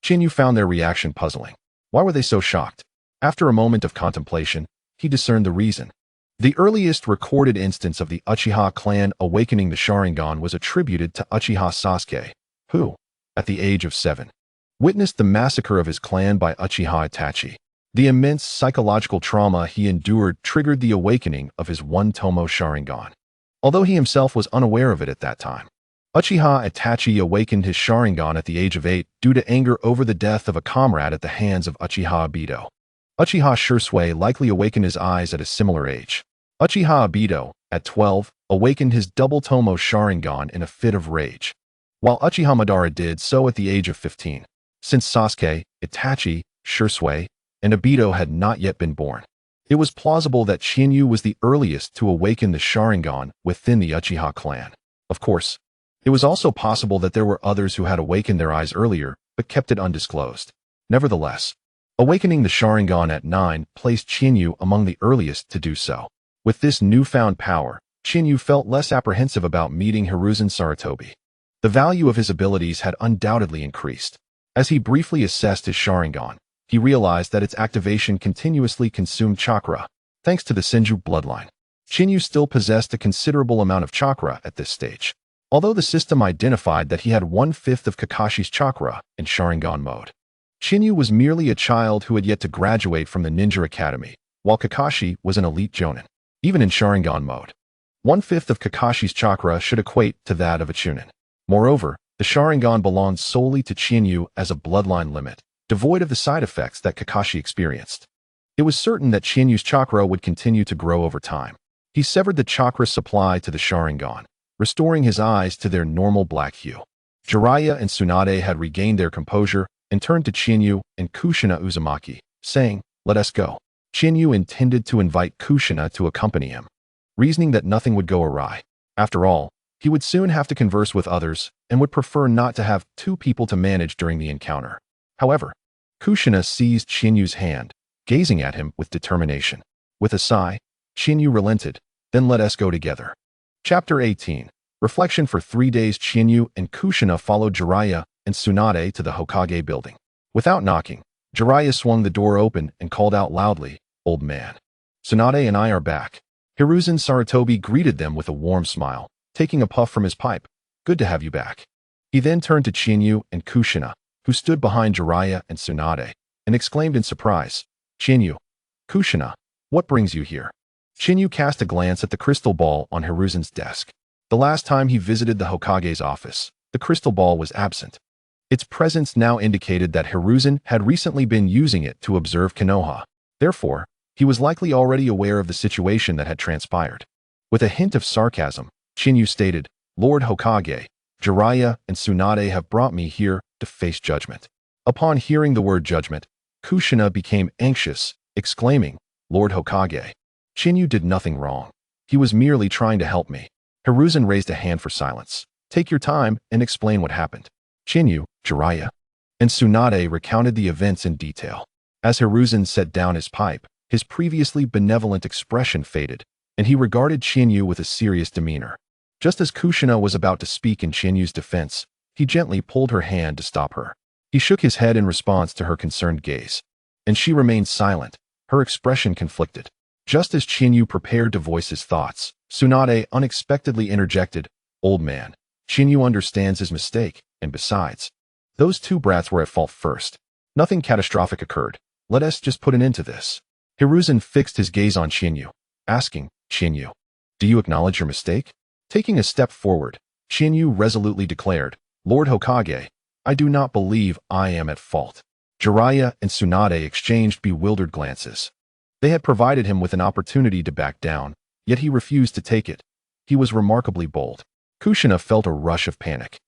Chinyu found their reaction puzzling. Why were they so shocked? After a moment of contemplation, he discerned the reason. The earliest recorded instance of the Uchiha clan awakening the Sharingan was attributed to Uchiha Sasuke, who, at the age of 7, witnessed the massacre of his clan by Uchiha Itachi. The immense psychological trauma he endured triggered the awakening of his one Tomo Sharingan, although he himself was unaware of it at that time. Uchiha Itachi awakened his Sharingan at the age of 8 due to anger over the death of a comrade at the hands of Uchiha Obito. Uchiha Shisui likely awakened his eyes at a similar age. Uchiha Obito, at 12, awakened his double Tomo Sharingan in a fit of rage, while Uchiha Madara did so at the age of 15. Since Sasuke, Itachi, Shisui, and Obito had not yet been born, it was plausible that Chinyu was the earliest to awaken the Sharingan within the Uchiha clan. Of course, it was also possible that there were others who had awakened their eyes earlier, but kept it undisclosed. Nevertheless, awakening the Sharingan at 9 placed Chinyu among the earliest to do so. With this newfound power, Chinyu felt less apprehensive about meeting Hiruzen Sarutobi. The value of his abilities had undoubtedly increased. As he briefly assessed his Sharingan, he realized that its activation continuously consumed chakra, thanks to the Senju bloodline. Chinyu still possessed a considerable amount of chakra at this stage, although the system identified that he had 1/5 of Kakashi's chakra in Sharingan mode. Chinyu was merely a child who had yet to graduate from the Ninja Academy, while Kakashi was an elite Jonin. Even in Sharingan mode, 1/5 of Kakashi's chakra should equate to that of a Chunin. Moreover, the Sharingan belonged solely to Chinyu as a bloodline limit, devoid of the side effects that Kakashi experienced. It was certain that Chinyu's chakra would continue to grow over time. He severed the chakra supply to the Sharingan, restoring his eyes to their normal black hue. Jiraiya and Tsunade had regained their composure and turned to Chinyu and Kushina Uzumaki, saying, "Let us go." Chinyu intended to invite Kushina to accompany him, reasoning that nothing would go awry. After all, he would soon have to converse with others and would prefer not to have 2 people to manage during the encounter. However, Kushina seized Chinyu's hand, gazing at him with determination. With a sigh, Chinyu relented, "Then let us go together." Chapter 18. Reflection. For 3 days Chinyu and Kushina followed Jiraiya and Tsunade to the Hokage building. Without knocking, Jiraiya swung the door open and called out loudly, "Old man, Tsunade and I are back." Hiruzen Sarutobi greeted them with a warm smile, taking a puff from his pipe. "Good to have you back." He then turned to Chinyu and Kushina, who stood behind Jiraiya and Tsunade, and exclaimed in surprise, "Chinyu, Kushina, what brings you here?" Chinyu cast a glance at the crystal ball on Hiruzen's desk. The last time he visited the Hokage's office, the crystal ball was absent. Its presence now indicated that Hiruzen had recently been using it to observe Konoha. Therefore, he was likely already aware of the situation that had transpired. With a hint of sarcasm, Chinyu stated, "Lord Hokage, Jiraiya and Tsunade have brought me here to face judgment." Upon hearing the word judgment, Kushina became anxious exclaiming, "Lord Hokage, Chiyu did nothing wrong. He was merely trying to help me." Hiruzen raised a hand for silence. "Take your time and explain what happened." Chiyu, Jiraiya, and Tsunade recounted the events in detail. As Hiruzen set down his pipe, his previously benevolent expression faded, and he regarded Chiyu with a serious demeanor. Just as Kushina was about to speak in Chinyu's defense, he gently pulled her hand to stop her. He shook his head in response to her concerned gaze, and she remained silent, her expression conflicted. Just as Chinyu prepared to voice his thoughts, Tsunade unexpectedly interjected, "Old man, Chinyu understands his mistake, and besides, those two brats were at fault first. Nothing catastrophic occurred. Let us just put an end to this." Hiruzen fixed his gaze on Chinyu, asking, "Chinyu, do you acknowledge your mistake?" Taking a step forward, Chinyu resolutely declared, "Lord Hokage, I do not believe I am at fault." Jiraiya and Tsunade exchanged bewildered glances. They had provided him with an opportunity to back down, yet he refused to take it. He was remarkably bold. Kushina felt a rush of panic.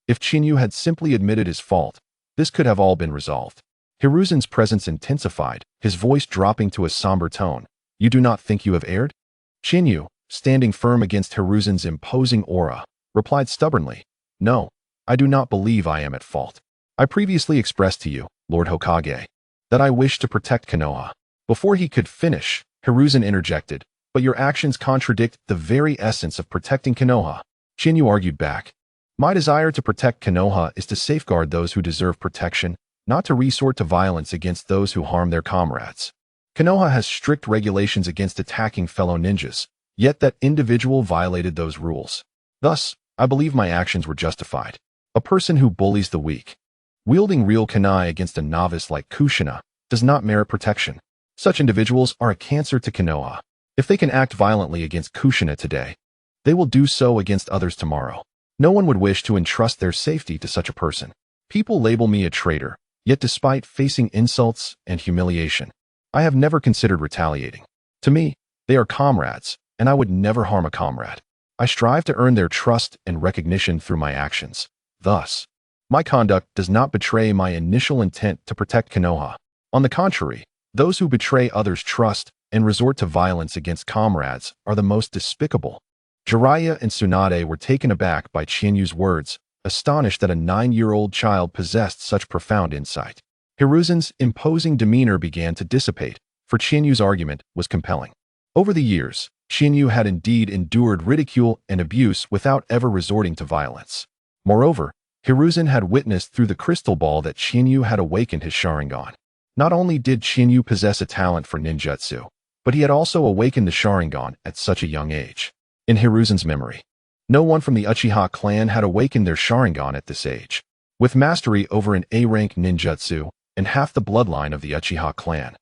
If Chinyu had simply admitted his fault, this could have all been resolved. Hiruzen's presence intensified, his voice dropping to a somber tone. "You do not think you have erred?" Chinyu, standing firm against Hiruzen's imposing aura, replied stubbornly, "No, I do not believe I am at fault. I previously expressed to you, Lord Hokage, that I wish to protect Konoha." Before he could finish, Hiruzen interjected, "But your actions contradict the very essence of protecting Konoha." Chinyu argued back, "My desire to protect Konoha is to safeguard those who deserve protection, not to resort to violence against those who harm their comrades. Konoha has strict regulations against attacking fellow ninjas, yet that individual violated those rules. Thus, I believe my actions were justified. A person who bullies the weak, wielding real kunai against a novice like Kushina, does not merit protection. Such individuals are a cancer to Konoha. If they can act violently against Kushina today, they will do so against others tomorrow. No one would wish to entrust their safety to such a person. People label me a traitor, yet despite facing insults and humiliation, I have never considered retaliating. To me, they are comrades, and I would never harm a comrade. I strive to earn their trust and recognition through my actions. Thus, my conduct does not betray my initial intent to protect Konoha. On the contrary, those who betray others' trust and resort to violence against comrades are the most despicable." Jiraiya and Tsunade were taken aback by Chinyu's words, astonished that a 9-year-old child possessed such profound insight. Hiruzen's imposing demeanor began to dissipate, for Chinyu's argument was compelling. Over the years, Chinyu had indeed endured ridicule and abuse without ever resorting to violence. Moreover, Hiruzen had witnessed through the crystal ball that Chinyu had awakened his Sharingan. Not only did Chinyu possess a talent for ninjutsu, but he had also awakened the Sharingan at such a young age. In Hiruzen's memory, no one from the Uchiha clan had awakened their Sharingan at this age. With mastery over an A-rank ninjutsu and half the bloodline of the Uchiha clan,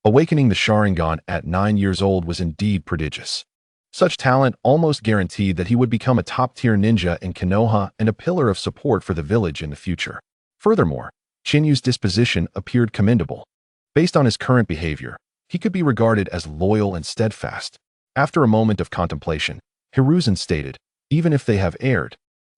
awakening the Sharingan at 9 years old was indeed prodigious. Such talent almost guaranteed that he would become a top-tier ninja in Konoha and a pillar of support for the village in the future. Furthermore, Chinyu's disposition appeared commendable. Based on his current behavior, he could be regarded as loyal and steadfast. After a moment of contemplation, Hiruzen stated, "Even if they have erred,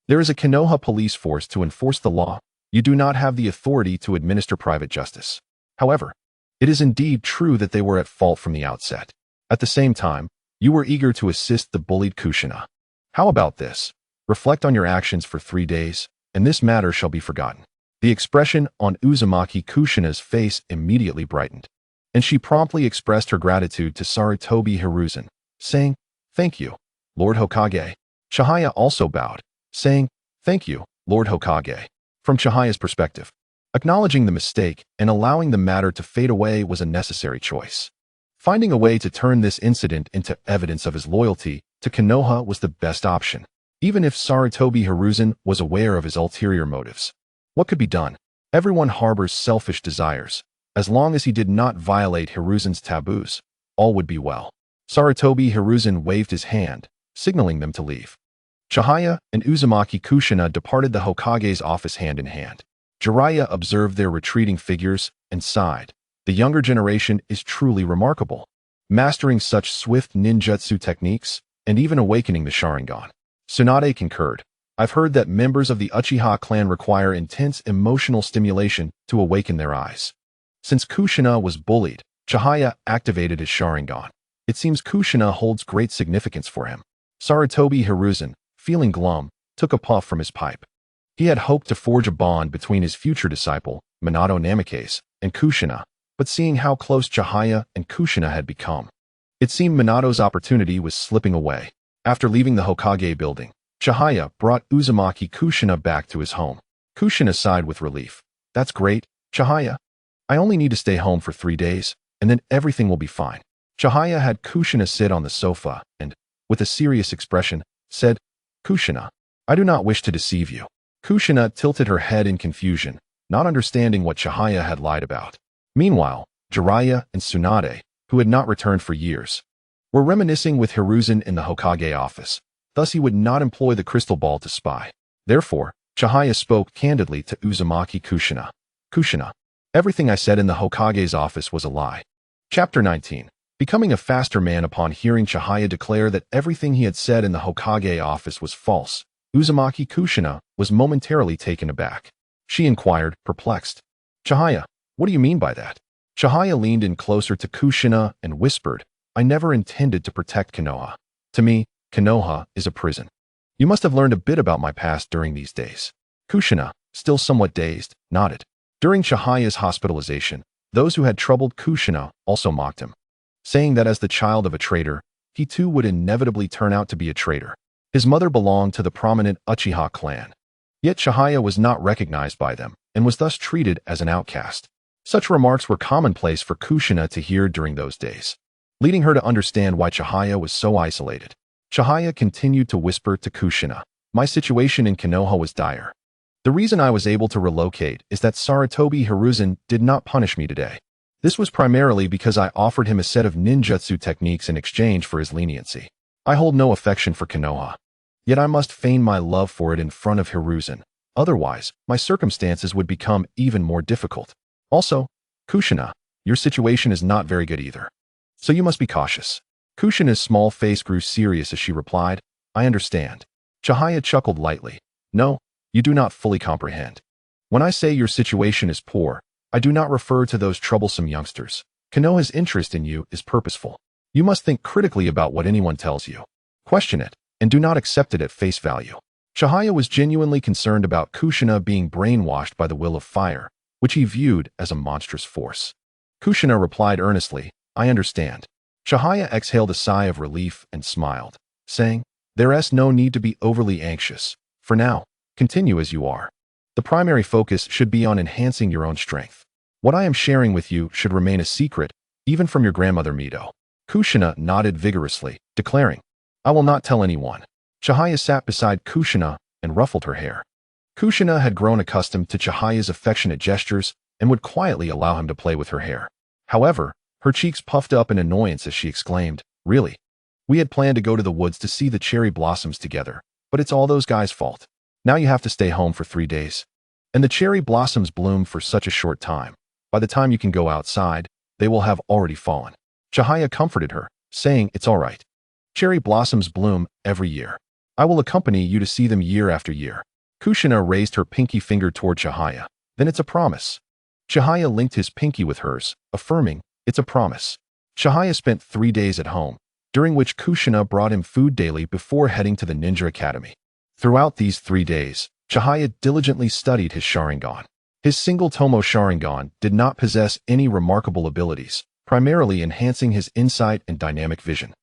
there is a Konoha police force to enforce the law. You do not have the authority to administer private justice. However, it is indeed true that they were at fault from the outset. At the same time, you were eager to assist the bullied Kushina. How about this? Reflect on your actions for 3 days, and this matter shall be forgotten." The expression on Uzumaki Kushina's face immediately brightened, and she promptly expressed her gratitude to Sarutobi Hiruzen, saying, "Thank you, Lord Hokage." Chihaya also bowed, saying, "Thank you, Lord Hokage." From Chihaya's perspective, acknowledging the mistake and allowing the matter to fade away was a necessary choice. Finding a way to turn this incident into evidence of his loyalty to Konoha was the best option, even if Sarutobi Hiruzen was aware of his ulterior motives. What could be done? Everyone harbors selfish desires. As long as he did not violate Hiruzen's taboos, all would be well. Sarutobi Hiruzen waved his hand, signaling them to leave. Chihaya and Uzumaki Kushina departed the Hokage's office hand in hand. Jiraiya observed their retreating figures and sighed. The younger generation is truly remarkable, mastering such swift ninjutsu techniques and even awakening the Sharingan. Tsunade concurred. "I've heard that members of the Uchiha clan require intense emotional stimulation to awaken their eyes. Since Kushina was bullied, Chihaya activated his Sharingan. It seems Kushina holds great significance for him. Sarutobi Hiruzen, feeling glum, took a puff from his pipe. He had hoped to forge a bond between his future disciple, Minato Namikaze, and Kushina, but seeing how close Chihaya and Kushina had become, it seemed Minato's opportunity was slipping away. After leaving the Hokage building, Chihaya brought Uzumaki Kushina back to his home. Kushina sighed with relief. That's great, Chihaya. I only need to stay home for 3 days, and then everything will be fine. Chihaya had Kushina sit on the sofa and, with a serious expression, said, Kushina, I do not wish to deceive you. Kushina tilted her head in confusion, not understanding what Chihaya had lied about. Meanwhile, Jiraiya and Tsunade, who had not returned for years, were reminiscing with Hiruzen in the Hokage office. Thus he would not employ the crystal ball to spy. Therefore, Chihaya spoke candidly to Uzumaki Kushina. Kushina, everything I said in the Hokage's office was a lie. Chapter 19. Becoming a faster man. Upon hearing Chihaya declare that everything he had said in the Hokage office was false, Uzumaki Kushina was momentarily taken aback. She inquired, perplexed. Chihaya, what do you mean by that? Chihaya leaned in closer to Kushina and whispered, I never intended to protect Konoha. To me, Konoha is a prison. You must have learned a bit about my past during these days. Kushina, still somewhat dazed, nodded. During Chihaya's hospitalization, those who had troubled Kushina also mocked him, saying that as the child of a traitor, he too would inevitably turn out to be a traitor. His mother belonged to the prominent Uchiha clan. Yet Chihaya was not recognized by them, and was thus treated as an outcast. Such remarks were commonplace for Kushina to hear during those days, leading her to understand why Chihaya was so isolated. Chihaya continued to whisper to Kushina, my situation in Konoha was dire. The reason I was able to relocate is that Sarutobi Hiruzen did not punish me today. This was primarily because I offered him a set of ninjutsu techniques in exchange for his leniency. I hold no affection for Konoha, yet I must feign my love for it in front of Hiruzen. Otherwise, my circumstances would become even more difficult. Also, Kushina, your situation is not very good either. So you must be cautious. Kushina's small face grew serious as she replied, I understand. Chihaya chuckled lightly. No, you do not fully comprehend. When I say your situation is poor, I do not refer to those troublesome youngsters. Konoha's interest in you is purposeful. You must think critically about what anyone tells you. Question it, and do not accept it at face value. Chihaya was genuinely concerned about Kushina being brainwashed by the will of fire, which he viewed as a monstrous force. Kushina replied earnestly, I understand. Chihaya exhaled a sigh of relief and smiled, saying, There's no need to be overly anxious. For now, continue as you are. The primary focus should be on enhancing your own strength. What I am sharing with you should remain a secret, even from your grandmother Mito. Kushina nodded vigorously, declaring, I will not tell anyone. Chihaya sat beside Kushina and ruffled her hair. Kushina had grown accustomed to Chihaya's affectionate gestures and would quietly allow him to play with her hair. However, her cheeks puffed up in annoyance as she exclaimed, Really? We had planned to go to the woods to see the cherry blossoms together, but it's all those guys' fault. Now you have to stay home for 3 days. And the cherry blossoms bloom for such a short time. By the time you can go outside, they will have already fallen. Chihaya comforted her, saying it's all right. Cherry blossoms bloom every year. I will accompany you to see them year after year. Kushina raised her pinky finger toward Chihaya. Then it's a promise. Chihaya linked his pinky with hers, affirming, it's a promise. Chihaya spent 3 days at home, during which Kushina brought him food daily before heading to the Ninja Academy. Throughout these 3 days, Chihaya diligently studied his Sharingan. His single Tomo Sharingan did not possess any remarkable abilities, primarily enhancing his insight and dynamic vision,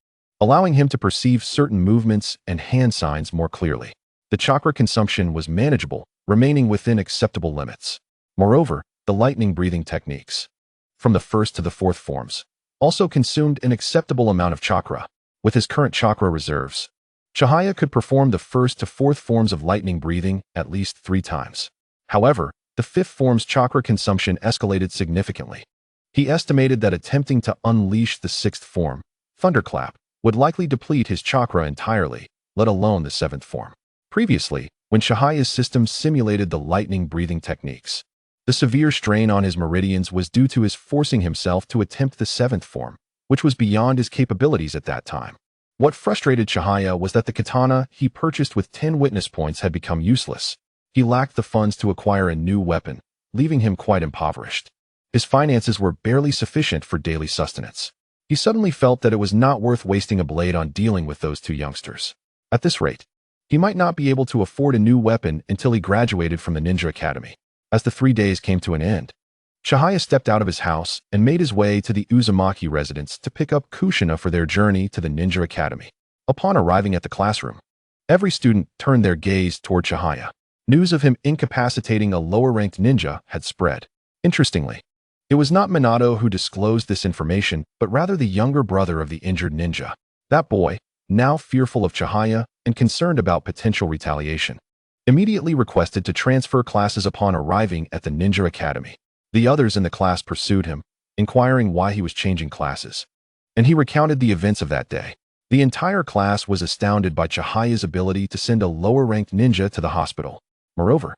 allowing him to perceive certain movements and hand signs more clearly. The chakra consumption was manageable, remaining within acceptable limits. Moreover, the lightning breathing techniques, from the 1st to the 4th forms, also consumed an acceptable amount of chakra. With his current chakra reserves, Chihaya could perform the 1st to 4th forms of lightning breathing at least 3 times. However, the 5th form's chakra consumption escalated significantly. He estimated that attempting to unleash the 6th form, Thunderclap, would likely deplete his chakra entirely, let alone the 7th form. Previously, when Chihaya's system simulated the lightning breathing techniques, the severe strain on his meridians was due to his forcing himself to attempt the 7th form, which was beyond his capabilities at that time. What frustrated Chihaya was that the katana he purchased with 10 witness points had become useless. He lacked the funds to acquire a new weapon, leaving him quite impoverished. His finances were barely sufficient for daily sustenance. He suddenly felt that it was not worth wasting a blade on dealing with those two youngsters. At this rate, he might not be able to afford a new weapon until he graduated from the ninja academy. As the 3 days came to an end, Chihaya stepped out of his house and made his way to the Uzumaki residence to pick up Kushina for their journey to the ninja academy. Upon arriving at the classroom, every student turned their gaze toward Chihaya. News of him incapacitating a lower-ranked ninja had spread. Interestingly, it was not Minato who disclosed this information, but rather the younger brother of the injured ninja. That boy, now fearful of Chihaya and concerned about potential retaliation, immediately requested to transfer classes upon arriving at the ninja academy. The others in the class pursued him, inquiring why he was changing classes, and he recounted the events of that day. The entire class was astounded by Chihaya's ability to send a lower-ranked ninja to the hospital. Moreover,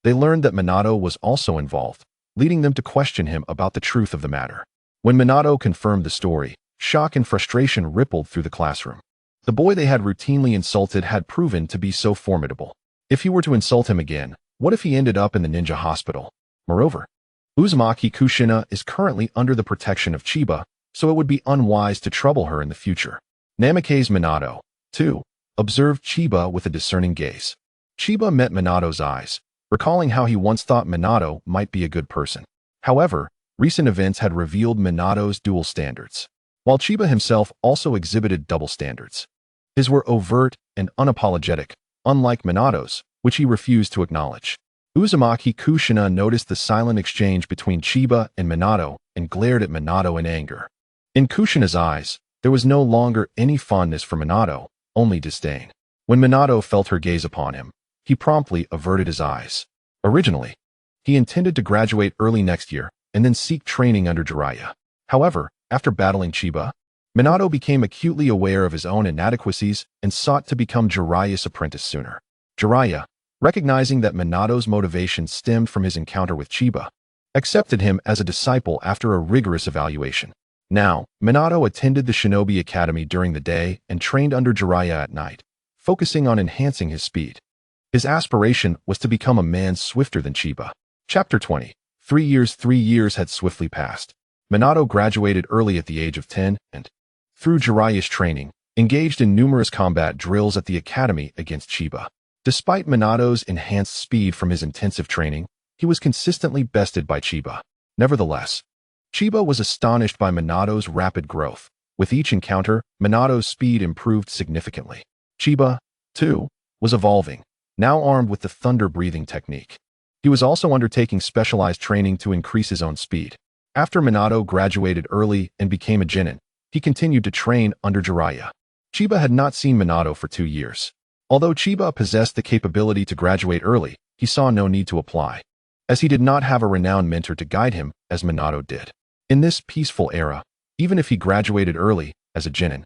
they learned that Minato was also involved, leading them to question him about the truth of the matter. When Minato confirmed the story, shock and frustration rippled through the classroom. The boy they had routinely insulted had proven to be so formidable. If he were to insult him again, what if he ended up in the ninja hospital? Moreover, Uzumaki Kushina is currently under the protection of Chiba, so it would be unwise to trouble her in the future. Namikaze Minato, too, observed Chiba with a discerning gaze. Chiba met Minato's eyes, recalling how he once thought Minato might be a good person. However, recent events had revealed Minato's dual standards, while Chiba himself also exhibited double standards. His were overt and unapologetic, unlike Minato's, which he refused to acknowledge. Uzumaki Kushina noticed the silent exchange between Chiba and Minato and glared at Minato in anger. In Kushina's eyes, there was no longer any fondness for Minato, only disdain. When Minato felt her gaze upon him, he promptly averted his eyes. Originally, he intended to graduate early next year and then seek training under Jiraiya. However, after battling Chiba, Minato became acutely aware of his own inadequacies and sought to become Jiraiya's apprentice sooner. Jiraiya, recognizing that Minato's motivation stemmed from his encounter with Chiba, accepted him as a disciple after a rigorous evaluation. Now, Minato attended the Shinobi Academy during the day and trained under Jiraiya at night, focusing on enhancing his speed. His aspiration was to become a man swifter than Chiba. Chapter 20. 3 years had swiftly passed. Minato graduated early at the age of 10 and, through Jiraiya's training, engaged in numerous combat drills at the academy against Chiba. Despite Minato's enhanced speed from his intensive training, he was consistently bested by Chiba. Nevertheless, Chiba was astonished by Minato's rapid growth. With each encounter, Minato's speed improved significantly. Chiba, too, was evolving, now armed with the thunder-breathing technique. He was also undertaking specialized training to increase his own speed. After Minato graduated early and became a genin, he continued to train under Jiraiya. Chiba had not seen Minato for 2 years. Although Chiba possessed the capability to graduate early, he saw no need to apply, as he did not have a renowned mentor to guide him as Minato did. In this peaceful era, even if he graduated early as a genin,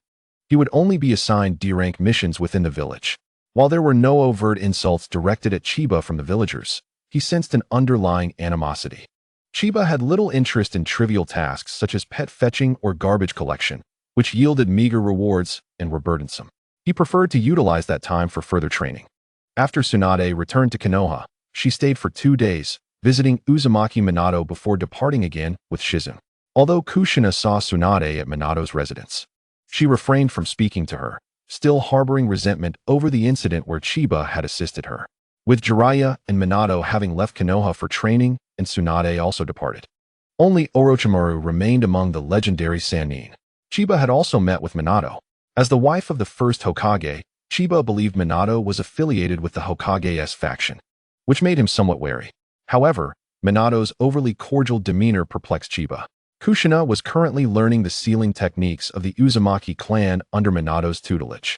he would only be assigned D-rank missions within the village. While there were no overt insults directed at Chiba from the villagers, he sensed an underlying animosity. Chiba had little interest in trivial tasks such as pet fetching or garbage collection, which yielded meager rewards and were burdensome. He preferred to utilize that time for further training. After Tsunade returned to Konoha, she stayed for 2 days, visiting Uzumaki Minato before departing again with Shizune. Although Kushina saw Tsunade at Minato's residence, she refrained from speaking to her, still harboring resentment over the incident where Chiba had assisted her. With Jiraiya and Minato having left Konoha for training and Tsunade also departed, only Orochimaru remained among the legendary Sannin. Chiba had also met with Minato. As the wife of the first Hokage, Chiba believed Minato was affiliated with the Hokage's faction, which made him somewhat wary. However, Minato's overly cordial demeanor perplexed Chiba. Kushina was currently learning the sealing techniques of the Uzumaki clan under Minato's tutelage.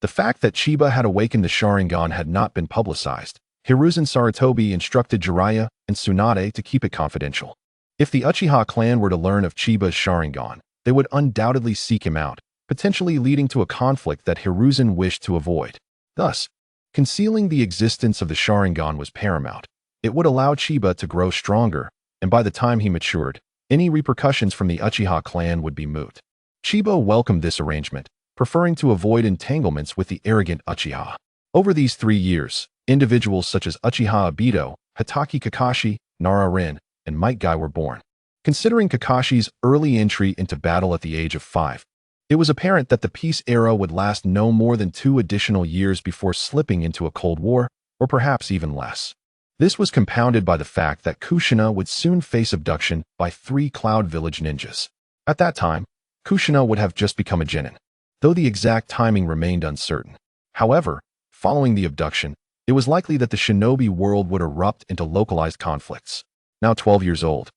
The fact that Chiba had awakened the Sharingan had not been publicized. Hiruzen Sarutobi instructed Jiraiya and Tsunade to keep it confidential. If the Uchiha clan were to learn of Chiba's Sharingan, they would undoubtedly seek him out, potentially leading to a conflict that Hiruzen wished to avoid. Thus, concealing the existence of the Sharingan was paramount. It would allow Chiba to grow stronger, and by the time he matured, any repercussions from the Uchiha clan would be moot. Chiba welcomed this arrangement, preferring to avoid entanglements with the arrogant Uchiha. Over these 3 years, individuals such as Uchiha Obito, Hatake Kakashi, Nara Rin, and Might Guy were born. Considering Kakashi's early entry into battle at the age of 5, it was apparent that the peace era would last no more than 2 additional years before slipping into a Cold War, or perhaps even less. This was compounded by the fact that Kushina would soon face abduction by 3 Cloud Village ninjas. At that time, Kushina would have just become a genin, though the exact timing remained uncertain. However, following the abduction, it was likely that the shinobi world would erupt into localized conflicts. Now 12 years old,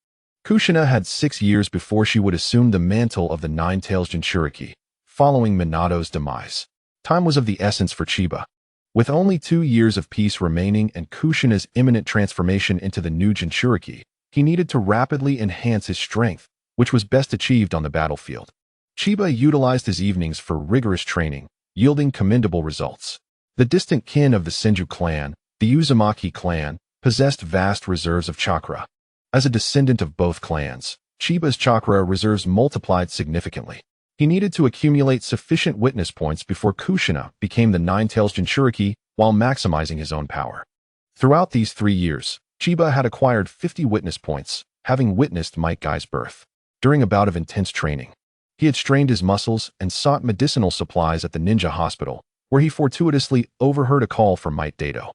Kushina had 6 years before she would assume the mantle of the Nine-Tails Jinchuriki, following Minato's demise. Time was of the essence for Chiba. With only 2 years of peace remaining and Kushina's imminent transformation into the new Jinchuriki, he needed to rapidly enhance his strength, which was best achieved on the battlefield. Chiba utilized his evenings for rigorous training, yielding commendable results. The distant kin of the Senju clan, the Uzumaki clan, possessed vast reserves of chakra. As a descendant of both clans, Chiba's chakra reserves multiplied significantly. He needed to accumulate sufficient witness points before Kushina became the Nine-Tails Jinchuriki while maximizing his own power. Throughout these 3 years, Chiba had acquired 50 witness points, having witnessed Might Guy's birth. During a bout of intense training, he had strained his muscles and sought medicinal supplies at the ninja hospital, where he fortuitously overheard a call from Might Dato.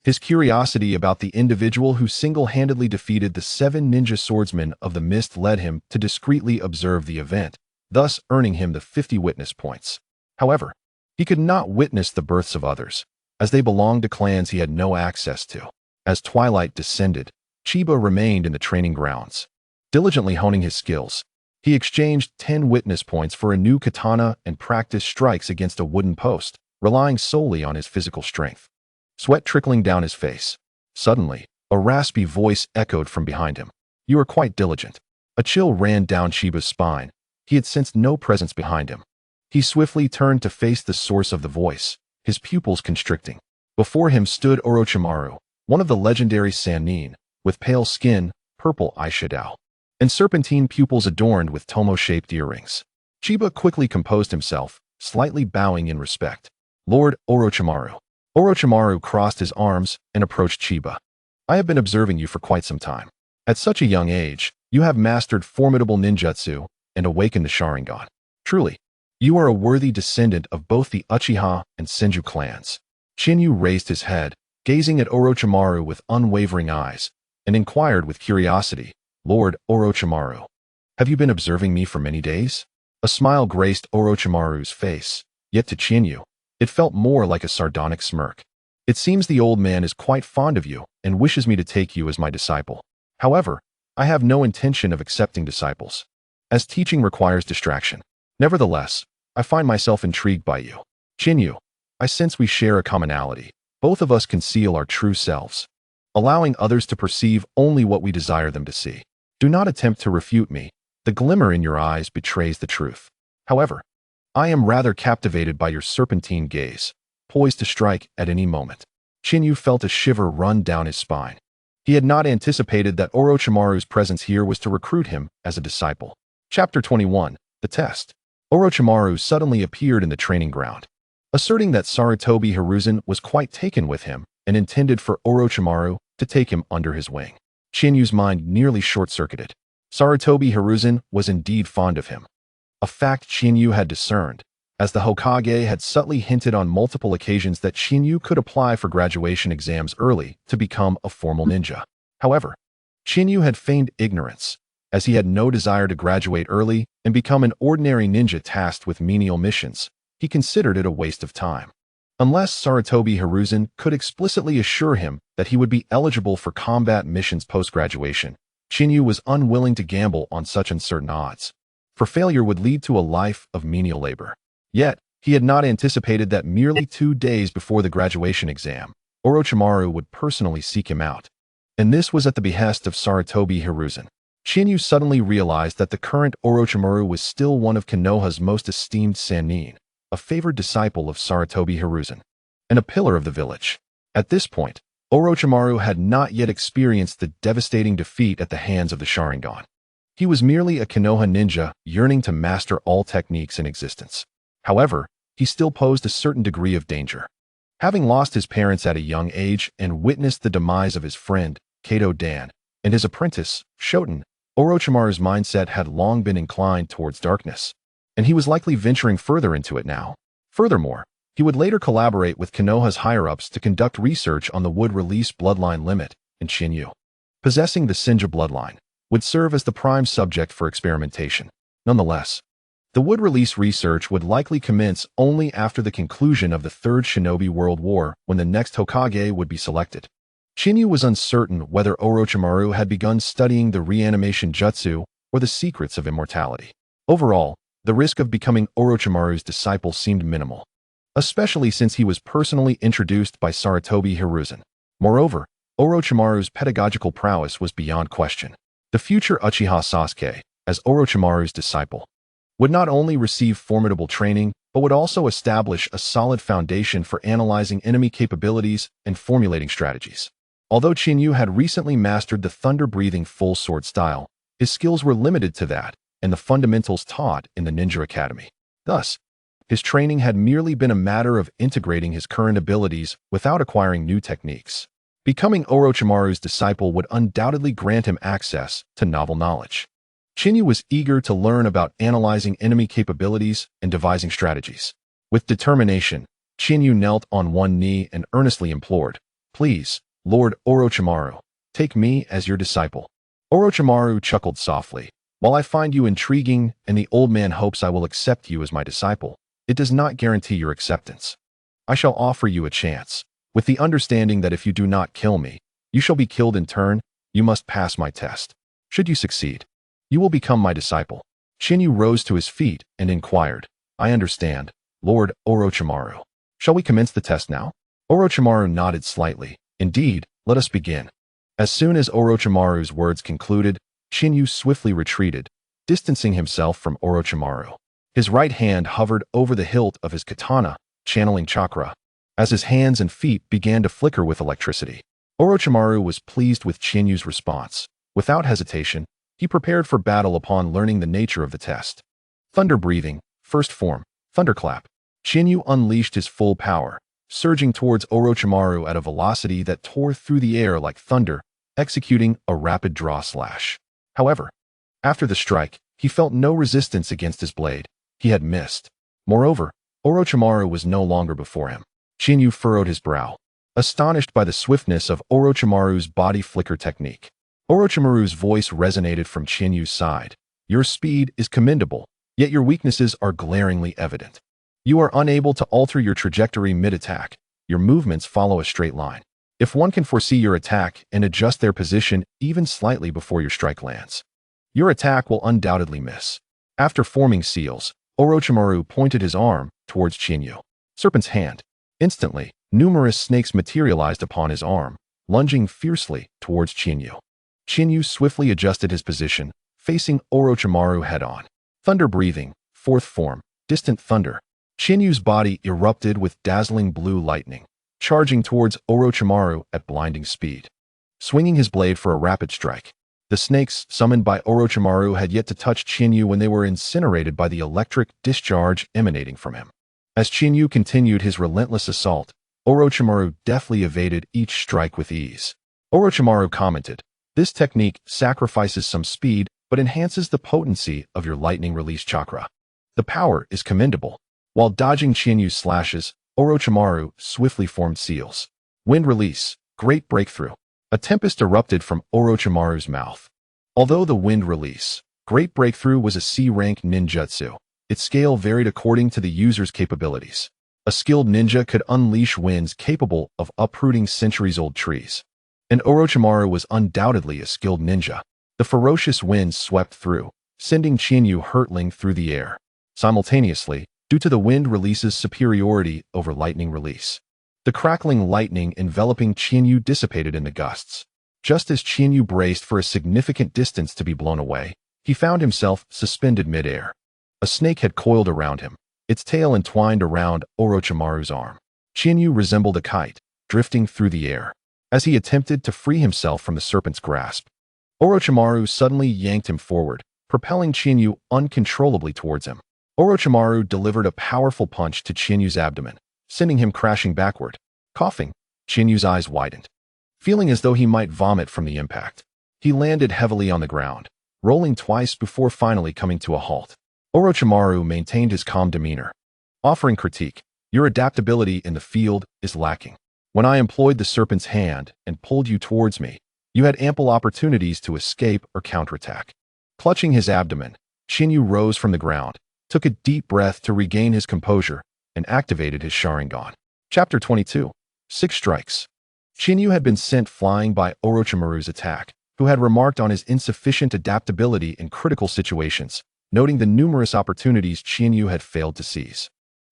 His curiosity about the individual who single-handedly defeated the 7 ninja swordsmen of the mist led him to discreetly observe the event, thus earning him the 50 witness points. However, he could not witness the births of others, as they belonged to clans he had no access to. As twilight descended, Chiba remained in the training grounds. Diligently honing his skills, he exchanged 10 witness points for a new katana and practiced strikes against a wooden post, relying solely on his physical strength. Sweat trickling down his face. Suddenly, a raspy voice echoed from behind him. "You are quite diligent." A chill ran down Chiba's spine. He had sensed no presence behind him. He swiftly turned to face the source of the voice, his pupils constricting. Before him stood Orochimaru, one of the legendary Sannin, with pale skin, purple eyeshadow, and serpentine pupils adorned with tomo-shaped earrings. Chiba quickly composed himself, slightly bowing in respect. "Lord Orochimaru." Orochimaru crossed his arms and approached Chiba. "I have been observing you for quite some time. At such a young age, you have mastered formidable ninjutsu and awakened the Sharingan. Truly, you are a worthy descendant of both the Uchiha and Senju clans." Chiyu raised his head, gazing at Orochimaru with unwavering eyes, and inquired with curiosity, "Lord Orochimaru, have you been observing me for many days?" A smile graced Orochimaru's face, yet to Chiyu, it felt more like a sardonic smirk. "It seems the old man is quite fond of you and wishes me to take you as my disciple. However, I have no intention of accepting disciples, as teaching requires distraction. Nevertheless, I find myself intrigued by you. Chiyu, I sense we share a commonality. Both of us conceal our true selves, allowing others to perceive only what we desire them to see. Do not attempt to refute me. The glimmer in your eyes betrays the truth. However, I am rather captivated by your serpentine gaze, poised to strike at any moment." Chiyu felt a shiver run down his spine. He had not anticipated that Orochimaru's presence here was to recruit him as a disciple. Chapter 21, The Test. Orochimaru suddenly appeared in the training ground, asserting that Sarutobi Hiruzen was quite taken with him and intended for Orochimaru to take him under his wing. Chinyu's mind nearly short-circuited. Sarutobi Hiruzen was indeed fond of him, a fact Chinyu had discerned, as the Hokage had subtly hinted on multiple occasions that Chinyu could apply for graduation exams early to become a formal ninja. However, Chinyu had feigned ignorance, as he had no desire to graduate early and become an ordinary ninja tasked with menial missions. He considered it a waste of time. Unless Sarutobi Hiruzen could explicitly assure him that he would be eligible for combat missions post-graduation, Chinyu was unwilling to gamble on such uncertain odds, for failure would lead to a life of menial labor. Yet, he had not anticipated that merely 2 days before the graduation exam, Orochimaru would personally seek him out. And this was at the behest of Sarutobi Hiruzen. Chinyu suddenly realized that the current Orochimaru was still one of Konoha's most esteemed Sannin, a favored disciple of Sarutobi Hiruzen, and a pillar of the village. At this point, Orochimaru had not yet experienced the devastating defeat at the hands of the Sharingan. He was merely a Konoha ninja yearning to master all techniques in existence. However, he still posed a certain degree of danger. Having lost his parents at a young age and witnessed the demise of his friend, Kato Dan, and his apprentice, Shoten, Orochimaru's mindset had long been inclined towards darkness, and he was likely venturing further into it now. Furthermore, he would later collaborate with Konoha's higher-ups to conduct research on the would-release bloodline limit in Chiyu. Possessing the Senju bloodline would serve as the prime subject for experimentation. Nonetheless, the would-release research would likely commence only after the conclusion of the Third Shinobi World War, when the next Hokage would be selected. Chiyu was uncertain whether Orochimaru had begun studying the reanimation jutsu or the secrets of immortality. Overall, the risk of becoming Orochimaru's disciple seemed minimal, especially since he was personally introduced by Sarutobi Hiruzen. Moreover, Orochimaru's pedagogical prowess was beyond question. The future Uchiha Sasuke, as Orochimaru's disciple, would not only receive formidable training, but would also establish a solid foundation for analyzing enemy capabilities and formulating strategies. Although Chiyu had recently mastered the thunder-breathing full sword style, his skills were limited to that and the fundamentals taught in the Ninja Academy. Thus, his training had merely been a matter of integrating his current abilities without acquiring new techniques. Becoming Orochimaru's disciple would undoubtedly grant him access to novel knowledge. Chiyu was eager to learn about analyzing enemy capabilities and devising strategies. With determination, Chiyu knelt on one knee and earnestly implored, "Please, Lord Orochimaru, take me as your disciple." Orochimaru chuckled softly. "While I find you intriguing and the old man hopes I will accept you as my disciple, it does not guarantee your acceptance. I shall offer you a chance, with the understanding that if you do not kill me, you shall be killed in turn. You must pass my test. Should you succeed, you will become my disciple." Chiyu rose to his feet and inquired, "I understand, Lord Orochimaru. Shall we commence the test now?" Orochimaru nodded slightly. "Indeed, let us begin." As soon as Orochimaru's words concluded, Chiyu swiftly retreated, distancing himself from Orochimaru. His right hand hovered over the hilt of his katana, channeling chakra, as his hands and feet began to flicker with electricity. Orochimaru was pleased with Chiyu's response. Without hesitation, he prepared for battle upon learning the nature of the test. Thunder breathing, first form, thunderclap. Chiyu unleashed his full power, surging towards Orochimaru at a velocity that tore through the air like thunder, executing a rapid draw slash. However, after the strike, he felt no resistance against his blade. He had missed. Moreover, Orochimaru was no longer before him. Chiyu furrowed his brow, astonished by the swiftness of Orochimaru's body flicker technique. Orochimaru's voice resonated from Chiyu's side. "Your speed is commendable, yet your weaknesses are glaringly evident. You are unable to alter your trajectory mid-attack. Your movements follow a straight line. If one can foresee your attack and adjust their position even slightly before your strike lands, your attack will undoubtedly miss." After forming seals, Orochimaru pointed his arm towards Chiyu. Serpent's hand. Instantly, numerous snakes materialized upon his arm, lunging fiercely towards Chiyu. Chiyu swiftly adjusted his position, facing Orochimaru head-on. Thunder breathing, fourth form, distant thunder. Chiyu's body erupted with dazzling blue lightning, charging towards Orochimaru at blinding speed, swinging his blade for a rapid strike. The snakes summoned by Orochimaru had yet to touch Chiyu when they were incinerated by the electric discharge emanating from him. As Chiyu continued his relentless assault, Orochimaru deftly evaded each strike with ease. Orochimaru commented, "This technique sacrifices some speed but enhances the potency of your lightning release chakra. The power is commendable." While dodging Chiyu's slashes, Orochimaru swiftly formed seals. Wind release, great breakthrough. A tempest erupted from Orochimaru's mouth. Although the wind release, great breakthrough was a C-rank ninjutsu, its scale varied according to the user's capabilities. A skilled ninja could unleash winds capable of uprooting centuries-old trees. And Orochimaru was undoubtedly a skilled ninja. The ferocious winds swept through, sending Chiyu hurtling through the air. Simultaneously, due to the wind release's superiority over lightning release, the crackling lightning enveloping Chiyu dissipated in the gusts. Just as Chiyu braced for a significant distance to be blown away, he found himself suspended mid-air. A snake had coiled around him, its tail entwined around Orochimaru's arm. Chiyu resembled a kite, drifting through the air. As he attempted to free himself from the serpent's grasp, Orochimaru suddenly yanked him forward, propelling Chiyu uncontrollably towards him. Orochimaru delivered a powerful punch to Chiyu's abdomen, sending him crashing backward. Coughing, Chiyu's eyes widened, feeling as though he might vomit from the impact. He landed heavily on the ground, rolling twice before finally coming to a halt. Orochimaru maintained his calm demeanor, offering critique. Your adaptability in the field is lacking. When I employed the serpent's hand and pulled you towards me, you had ample opportunities to escape or counterattack. Clutching his abdomen, Chiyu rose from the ground, took a deep breath to regain his composure, and activated his Sharingan. Chapter 22. 6 Strikes. Chiyu had been sent flying by Orochimaru's attack, who had remarked on his insufficient adaptability in critical situations, noting the numerous opportunities Chiyu had failed to seize.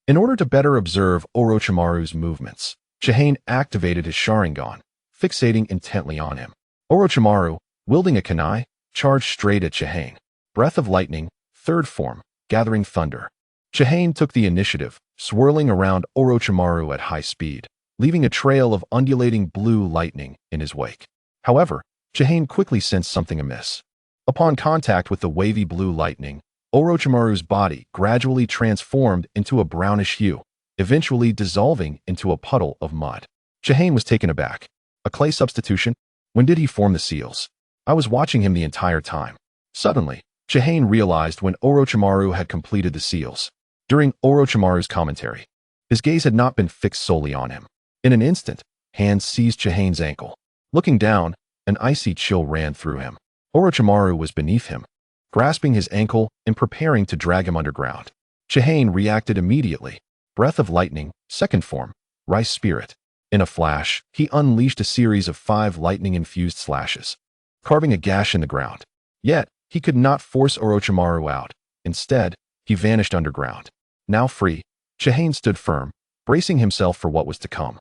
In order to better observe Orochimaru's movements, Chihane activated his Sharingan, fixating intently on him. Orochimaru, wielding a kunai, charged straight at Chihane. Breath of Lightning, third form, gathering thunder. Chihane took the initiative, swirling around Orochimaru at high speed, leaving a trail of undulating blue lightning in his wake. However, Chihane quickly sensed something amiss. Upon contact with the wavy blue lightning, Orochimaru's body gradually transformed into a brownish hue, eventually dissolving into a puddle of mud. Chihane was taken aback. A clay substitution? When did he form the seals? I was watching him the entire time. Suddenly, Chihane realized when Orochimaru had completed the seals. During Orochimaru's commentary, his gaze had not been fixed solely on him. In an instant, hands seized Chihane's ankle. Looking down, an icy chill ran through him. Orochimaru was beneath him, grasping his ankle and preparing to drag him underground. Chihane reacted immediately. Breath of Lightning, second form, Rice Spirit. In a flash, he unleashed a series of 5 lightning-infused slashes, carving a gash in the ground. Yet, he could not force Orochimaru out. Instead, he vanished underground. Now free, Chihane stood firm, bracing himself for what was to come.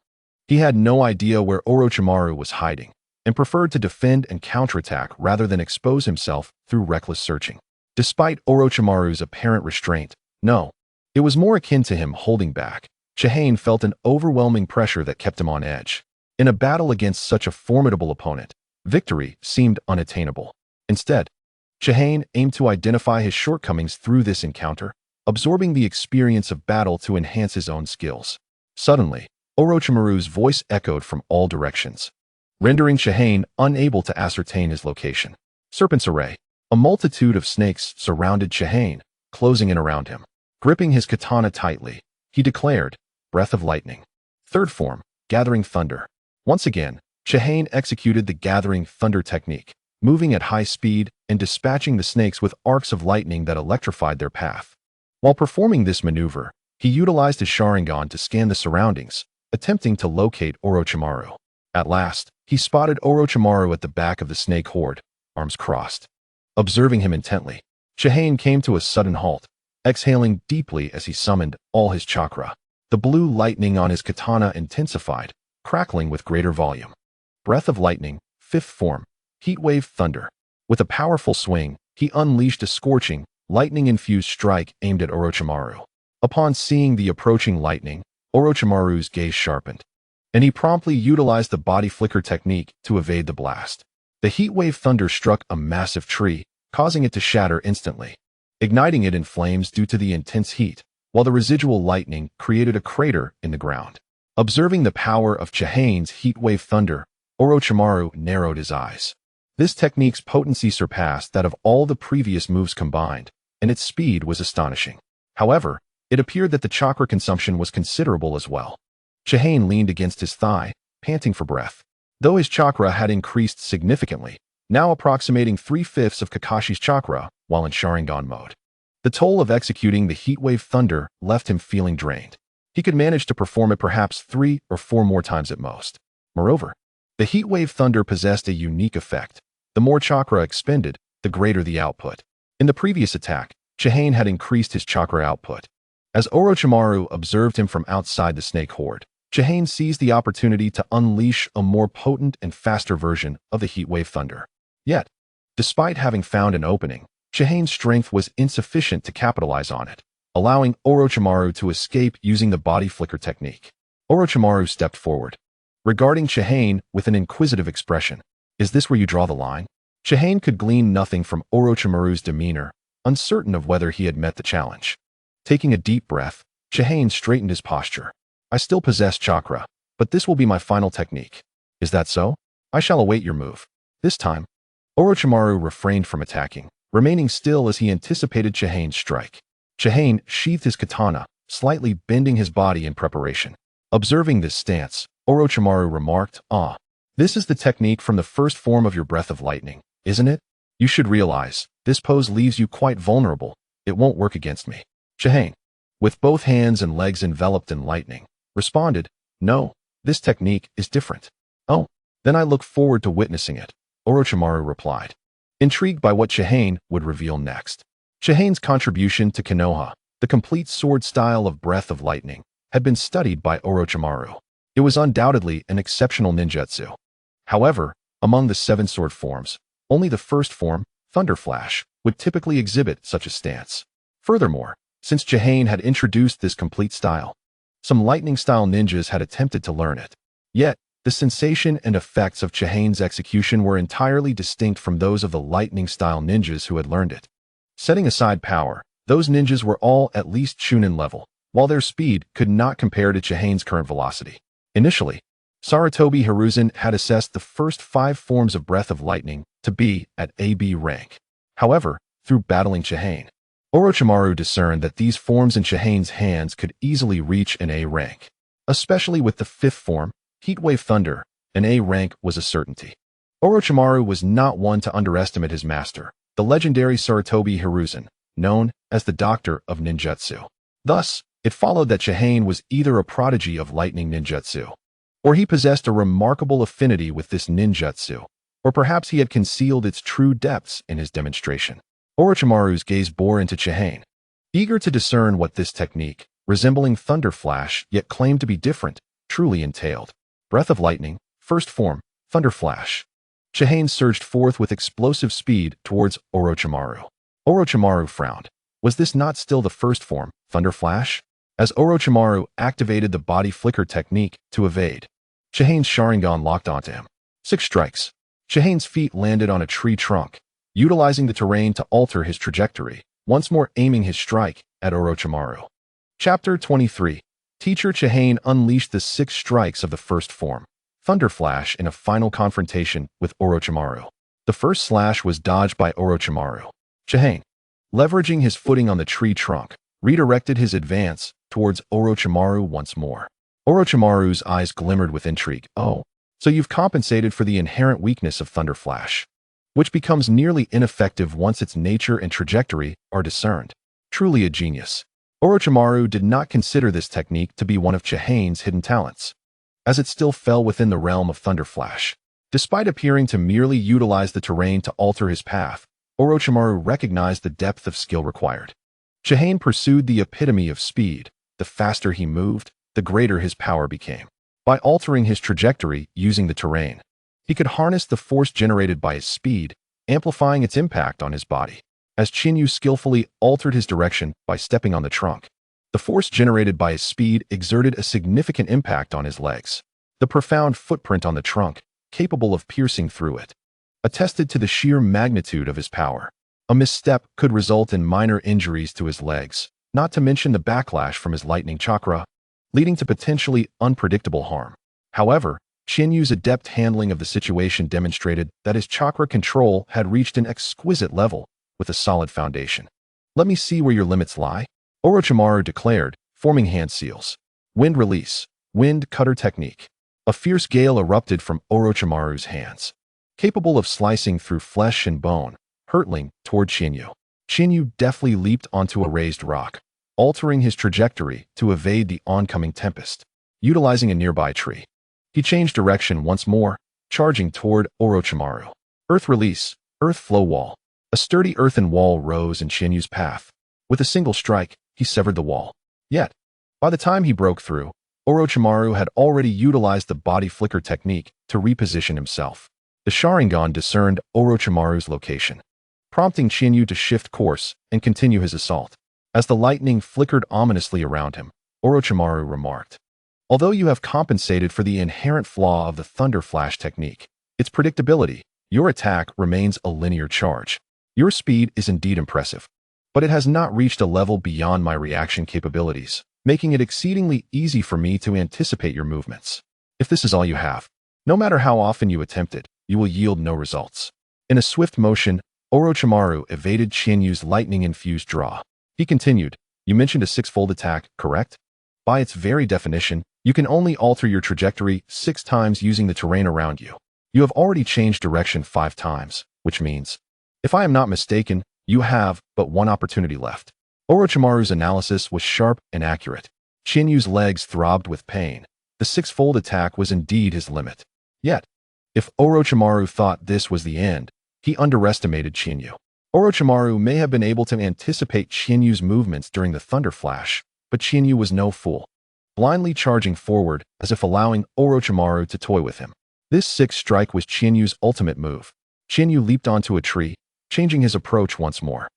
He had no idea where Orochimaru was hiding, and preferred to defend and counterattack rather than expose himself through reckless searching. Despite Orochimaru's apparent restraint, no, it was more akin to him holding back. Chihane felt an overwhelming pressure that kept him on edge. In a battle against such a formidable opponent, victory seemed unattainable. Instead, Chihane aimed to identify his shortcomings through this encounter, absorbing the experience of battle to enhance his own skills. Suddenly, Orochimaru's voice echoed from all directions, rendering Chihane unable to ascertain his location. Serpent's Array. A multitude of snakes surrounded Chihane, closing in around him. Gripping his katana tightly, he declared, Breath of Lightning. Third form, Gathering Thunder. Once again, Chihane executed the Gathering Thunder technique, moving at high speed and dispatching the snakes with arcs of lightning that electrified their path. While performing this maneuver, he utilized his Sharingan to scan the surroundings, attempting to locate Orochimaru. At last, he spotted Orochimaru at the back of the snake horde, arms crossed. Observing him intently, Chihane came to a sudden halt, exhaling deeply as he summoned all his chakra. The blue lightning on his katana intensified, crackling with greater volume. Breath of Lightning, fifth form, Heatwave Thunder. With a powerful swing, he unleashed a scorching, lightning-infused strike aimed at Orochimaru. Upon seeing the approaching lightning, Orochimaru's gaze sharpened, and he promptly utilized the body flicker technique to evade the blast. The Heatwave Thunder struck a massive tree, causing it to shatter instantly, igniting it in flames due to the intense heat, while the residual lightning created a crater in the ground. Observing the power of Chihane's Heatwave Thunder, Orochimaru narrowed his eyes. This technique's potency surpassed that of all the previous moves combined, and its speed was astonishing. However, it appeared that the chakra consumption was considerable as well. Chihane leaned against his thigh, panting for breath. Though his chakra had increased significantly, now approximating 3/5 of Kakashi's chakra while in Sharingan mode. The toll of executing the Heatwave Thunder left him feeling drained. He could manage to perform it perhaps 3 or 4 more times at most. Moreover, the Heatwave Thunder possessed a unique effect. The more chakra expended, the greater the output. In the previous attack, Chihane had increased his chakra output. As Orochimaru observed him from outside the snake horde, Chihane seized the opportunity to unleash a more potent and faster version of the Heatwave Thunder. Yet, despite having found an opening, Chihane's strength was insufficient to capitalize on it, allowing Orochimaru to escape using the body flicker technique. Orochimaru stepped forward, regarding Chihane with an inquisitive expression. Is this where you draw the line? Chihane could glean nothing from Orochimaru's demeanor, uncertain of whether he had met the challenge. Taking a deep breath, Chihane straightened his posture. I still possess chakra, but this will be my final technique. Is that so? I shall await your move. This time, Orochimaru refrained from attacking, remaining still as he anticipated Chihane's strike. Chihane sheathed his katana, slightly bending his body in preparation. Observing this stance, Orochimaru remarked, this is the technique from the first form of your breath of lightning, isn't it? You should realize, this pose leaves you quite vulnerable. It won't work against me. Chihane, with both hands and legs enveloped in lightning, responded, no, this technique is different. Oh, then I look forward to witnessing it, Orochimaru replied, intrigued by what Chihane would reveal next. Chihane's contribution to Konoha, the complete sword style of breath of lightning, had been studied by Orochimaru. It was undoubtedly an exceptional ninjutsu. However, among the 7 sword forms, only the first form, Thunder Flash, would typically exhibit such a stance. Furthermore, since Chihane had introduced this complete style, some lightning-style ninjas had attempted to learn it. Yet, the sensation and effects of Chihane's execution were entirely distinct from those of the lightning-style ninjas who had learned it. Setting aside power, those ninjas were all at least Chunin level, while their speed could not compare to Chihane's current velocity. Initially, Sarutobi Hiruzen had assessed the first 5 forms of breath of lightning to be at AB rank. However, through battling Chihane, Orochimaru discerned that these forms in Chihane's hands could easily reach an A rank. Especially with the 5th form, Heatwave Thunder, an A rank was a certainty. Orochimaru was not one to underestimate his master, the legendary Sarutobi Hiruzen, known as the Doctor of Ninjutsu. Thus, it followed that Chihane was either a prodigy of lightning ninjutsu, or he possessed a remarkable affinity with this ninjutsu, or perhaps he had concealed its true depths in his demonstration. Orochimaru's gaze bore into Chihane, eager to discern what this technique, resembling Thunder Flash yet claimed to be different, truly entailed. Breath of lightning, first form, Thunder Flash. Chihane surged forth with explosive speed towards Orochimaru. Orochimaru frowned. Was this not still the first form, Thunder Flash? As Orochimaru activated the body flicker technique to evade, Chihane's Sharingan locked onto him. 6 strikes. Chihane's feet landed on a tree trunk, utilizing the terrain to alter his trajectory, once more aiming his strike at Orochimaru. Chapter 23. Teacher Chihane unleashed the 6 strikes of the first form, Thunder Flash, in a final confrontation with Orochimaru. The first slash was dodged by Orochimaru. Chihane, leveraging his footing on the tree trunk, redirected his advance towards Orochimaru once more. Orochimaru's eyes glimmered with intrigue. Oh, so you've compensated for the inherent weakness of Thunder Flash, which becomes nearly ineffective once its nature and trajectory are discerned. Truly a genius. Orochimaru did not consider this technique to be one of Chihane's hidden talents, as it still fell within the realm of Thunder Flash. Despite appearing to merely utilize the terrain to alter his path, Orochimaru recognized the depth of skill required. Chihane pursued the epitome of speed. The faster he moved, the greater his power became. By altering his trajectory using the terrain, he could harness the force generated by his speed, amplifying its impact on his body. As Chiyu skillfully altered his direction by stepping on the trunk, the force generated by his speed exerted a significant impact on his legs. The profound footprint on the trunk, capable of piercing through it, attested to the sheer magnitude of his power. A misstep could result in minor injuries to his legs, not to mention the backlash from his lightning chakra, leading to potentially unpredictable harm. However, Chinyu's adept handling of the situation demonstrated that his chakra control had reached an exquisite level with a solid foundation. Let me see where your limits lie, Orochimaru declared, forming hand seals. Wind release, wind cutter technique. A fierce gale erupted from Orochimaru's hands, capable of slicing through flesh and bone, hurtling toward Chinyu. Chinyu deftly leaped onto a raised rock, altering his trajectory to evade the oncoming tempest. Utilizing a nearby tree, he changed direction once more, charging toward Orochimaru. Earth release, earth flow wall. A sturdy earthen wall rose in Chinyu's path. With a single strike, he severed the wall. Yet, by the time he broke through, Orochimaru had already utilized the body flicker technique to reposition himself. The Sharingan discerned Orochimaru's location, prompting Chinyu to shift course and continue his assault. As the lightning flickered ominously around him, Orochimaru remarked, "Although you have compensated for the inherent flaw of the Thunder Flash technique, its predictability, your attack remains a linear charge. Your speed is indeed impressive, but it has not reached a level beyond my reaction capabilities, making it exceedingly easy for me to anticipate your movements. If this is all you have, no matter how often you attempt it, you will yield no results." In a swift motion, Orochimaru evaded Chinyu's lightning-infused draw. He continued, "You mentioned a six-fold attack, correct? By its very definition, you can only alter your trajectory 6 times using the terrain around you. You have already changed direction 5 times, which means, if I am not mistaken, you have but one opportunity left." Orochimaru's analysis was sharp and accurate. Chinyu's legs throbbed with pain. The six-fold attack was indeed his limit. Yet, if Orochimaru thought this was the end, he underestimated Chinyu. Orochimaru may have been able to anticipate Chinyu's movements during the Thunder Flash, but Chinyu was no fool, blindly charging forward as if allowing Orochimaru to toy with him. This sixth strike was Chinyu's ultimate move. Chinyu leaped onto a tree, changing his approach once more.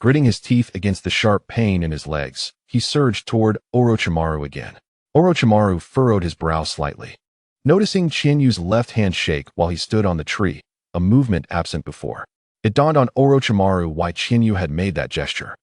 Gritting his teeth against the sharp pain in his legs, he surged toward Orochimaru again. Orochimaru furrowed his brow slightly, noticing Chinyu's left hand shake while he stood on the tree, a movement absent before. It dawned on Orochimaru why Chinyu had made that gesture.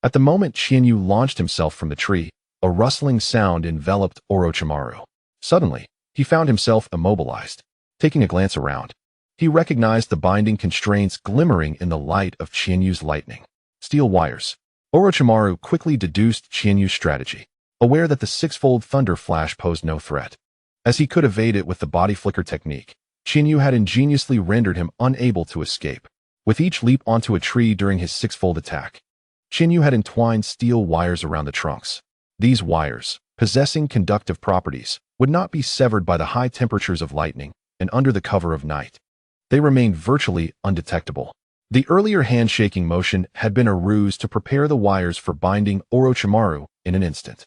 At the moment Chinyu launched himself from the tree, a rustling sound enveloped Orochimaru. Suddenly, he found himself immobilized. Taking a glance around, he recognized the binding constraints glimmering in the light of Chinyu's lightning. Steel wires. Orochimaru quickly deduced Chinyu's strategy, aware that the six-fold thunder flash posed no threat. As he could evade it with the body flicker technique, Chinyu had ingeniously rendered him unable to escape. With each leap onto a tree during his six-fold attack, Chinyu had entwined steel wires around the trunks. These wires, possessing conductive properties, would not be severed by the high temperatures of lightning and under the cover of night. They remained virtually undetectable. The earlier handshaking motion had been a ruse to prepare the wires for binding Orochimaru in an instant.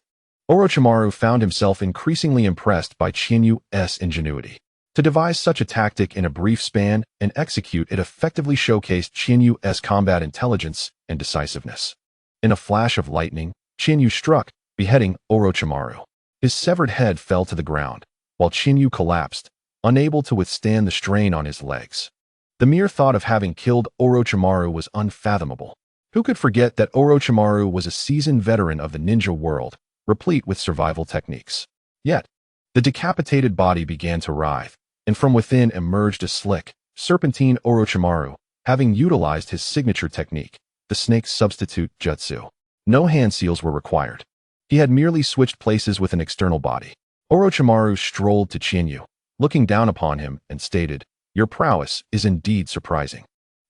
Orochimaru found himself increasingly impressed by Chinyu's ingenuity. To devise such a tactic in a brief span and execute it effectively showcased Chinyu's combat intelligence and decisiveness. In a flash of lightning, Chinyu struck, beheading Orochimaru. His severed head fell to the ground, while Chinyu collapsed, unable to withstand the strain on his legs. The mere thought of having killed Orochimaru was unfathomable. Who could forget that Orochimaru was a seasoned veteran of the ninja world, replete with survival techniques? Yet, the decapitated body began to writhe, and from within emerged a slick, serpentine Orochimaru, having utilized his signature technique, the snake substitute jutsu. No hand seals were required. He had merely switched places with an external body. Orochimaru strolled to Chinyu, looking down upon him, and stated, "Your prowess is indeed surprising.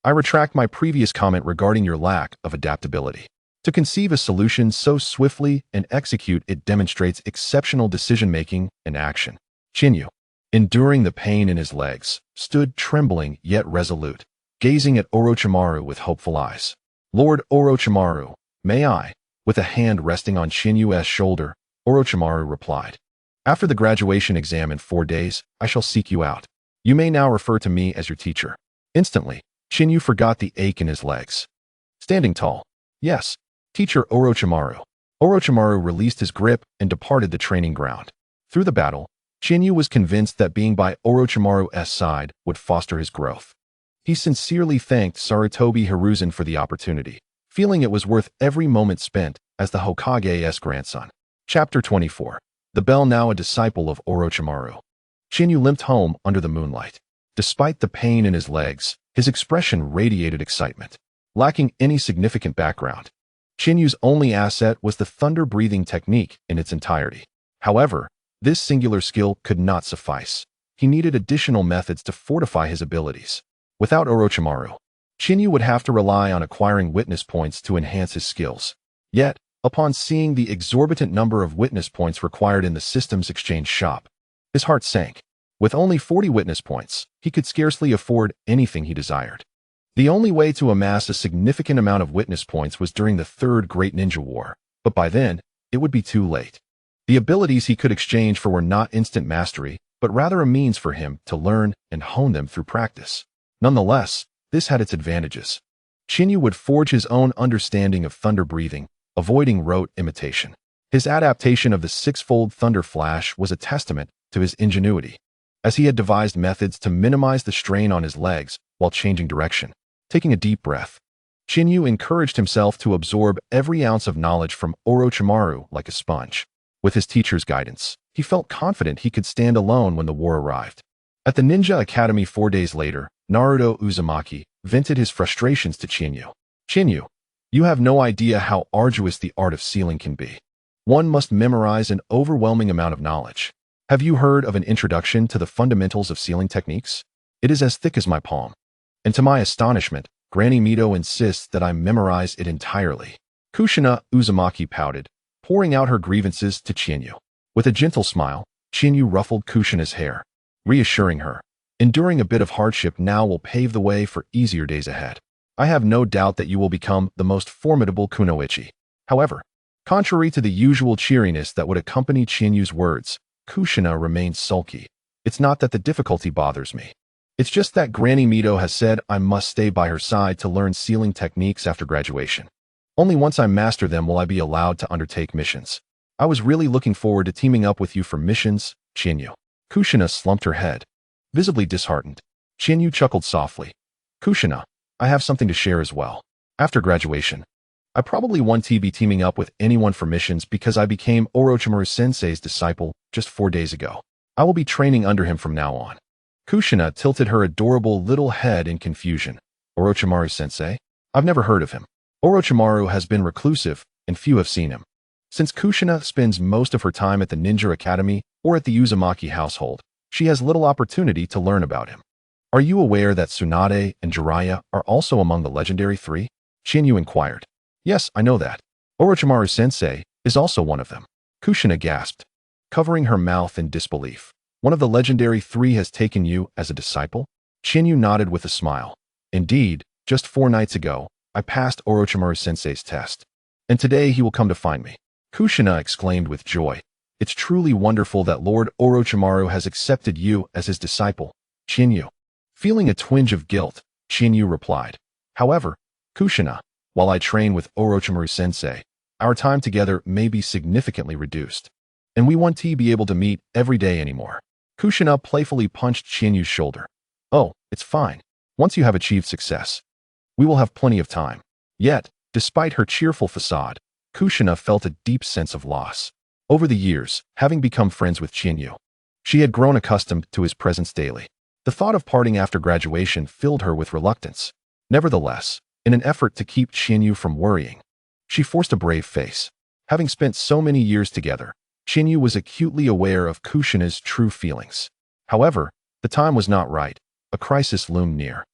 I retract my previous comment regarding your lack of adaptability. To conceive a solution so swiftly and execute it demonstrates exceptional decision-making and action." Chinyu, enduring the pain in his legs, stood trembling yet resolute, gazing at Orochimaru with hopeful eyes. "Lord Orochimaru, may I?" With a hand resting on Chinyu's shoulder, Orochimaru replied, "After the graduation exam in 4 days, I shall seek you out. You may now refer to me as your teacher." Instantly, Chinyu forgot the ache in his legs. Standing tall, "Yes, teacher Orochimaru." Orochimaru released his grip and departed the training ground. Through the battle, Chinyu was convinced that being by Orochimaru's side would foster his growth. He sincerely thanked Sarutobi Hiruzen for the opportunity, feeling it was worth every moment spent as the Hokage's grandson. Chapter 24. The Bell, now a disciple of Orochimaru. Chinyu limped home under the moonlight. Despite the pain in his legs, his expression radiated excitement. Lacking any significant background, Chinyu's only asset was the thunder-breathing technique in its entirety. However, this singular skill could not suffice. He needed additional methods to fortify his abilities. Without Orochimaru, Chinyu would have to rely on acquiring witness points to enhance his skills. Yet, upon seeing the exorbitant number of witness points required in the systems exchange shop, his heart sank. With only 40 witness points, he could scarcely afford anything he desired. The only way to amass a significant amount of witness points was during the Third Great Ninja War, but by then, it would be too late. The abilities he could exchange for were not instant mastery, but rather a means for him to learn and hone them through practice. Nonetheless, this had its advantages. Chinyu would forge his own understanding of thunder breathing, avoiding rote imitation. His adaptation of the six-fold thunder flash was a testament to his ingenuity, as he had devised methods to minimize the strain on his legs while changing direction. Taking a deep breath, Chinyu encouraged himself to absorb every ounce of knowledge from Orochimaru like a sponge. With his teacher's guidance, he felt confident he could stand alone when the war arrived. At the Ninja Academy 4 days later, Naruto Uzumaki, vented his frustrations to Chiyu. Chiyu, you have no idea how arduous the art of sealing can be. One must memorize an overwhelming amount of knowledge. Have you heard of an introduction to the fundamentals of sealing techniques? It is as thick as my palm. And to my astonishment, Granny Mito insists that I memorize it entirely. Kushina Uzumaki pouted, pouring out her grievances to Chiyu. With a gentle smile, Chiyu ruffled Kushina's hair, reassuring her. Enduring a bit of hardship now will pave the way for easier days ahead. I have no doubt that you will become the most formidable kunoichi. However, contrary to the usual cheeriness that would accompany Chinyu's words, Kushina remained sulky. It's not that the difficulty bothers me. It's just that Granny Mito has said I must stay by her side to learn sealing techniques after graduation. Only once I master them will I be allowed to undertake missions. I was really looking forward to teaming up with you for missions, Chinyu. Kushina slumped her head, visibly disheartened. Chinyu chuckled softly. Kushina, I have something to share as well. After graduation, I probably won't be teaming up with anyone for missions because I became Orochimaru Sensei's disciple just 4 days ago. I will be training under him from now on. Kushina tilted her adorable little head in confusion. Orochimaru Sensei? I've never heard of him. Orochimaru has been reclusive, and few have seen him. Since Kushina spends most of her time at the Ninja Academy or at the Uzumaki household, she has little opportunity to learn about him. Are you aware that Tsunade and Jiraiya are also among the legendary 3? Chinyu inquired. Yes, I know that. Orochimaru Sensei is also one of them. Kushina gasped, covering her mouth in disbelief. One of the legendary 3 has taken you as a disciple? Chinyu nodded with a smile. Indeed, just 4 nights ago, I passed Orochimaru Sensei's test. And today he will come to find me. Kushina exclaimed with joy. It's truly wonderful that Lord Orochimaru has accepted you as his disciple, Chinyu. Feeling a twinge of guilt, Chinyu replied. However, Kushina, while I train with Orochimaru Sensei, our time together may be significantly reduced. And we won't be able to meet every day anymore. Kushina playfully punched Chinyu's shoulder. Oh, it's fine. Once you have achieved success, we will have plenty of time. Yet, despite her cheerful facade, Kushina felt a deep sense of loss. Over the years, having become friends with Chinyu, she had grown accustomed to his presence daily. The thought of parting after graduation filled her with reluctance. Nevertheless, in an effort to keep Chinyu from worrying, she forced a brave face. Having spent so many years together, Chinyu was acutely aware of Kushina's true feelings. However, the time was not right. A crisis loomed near.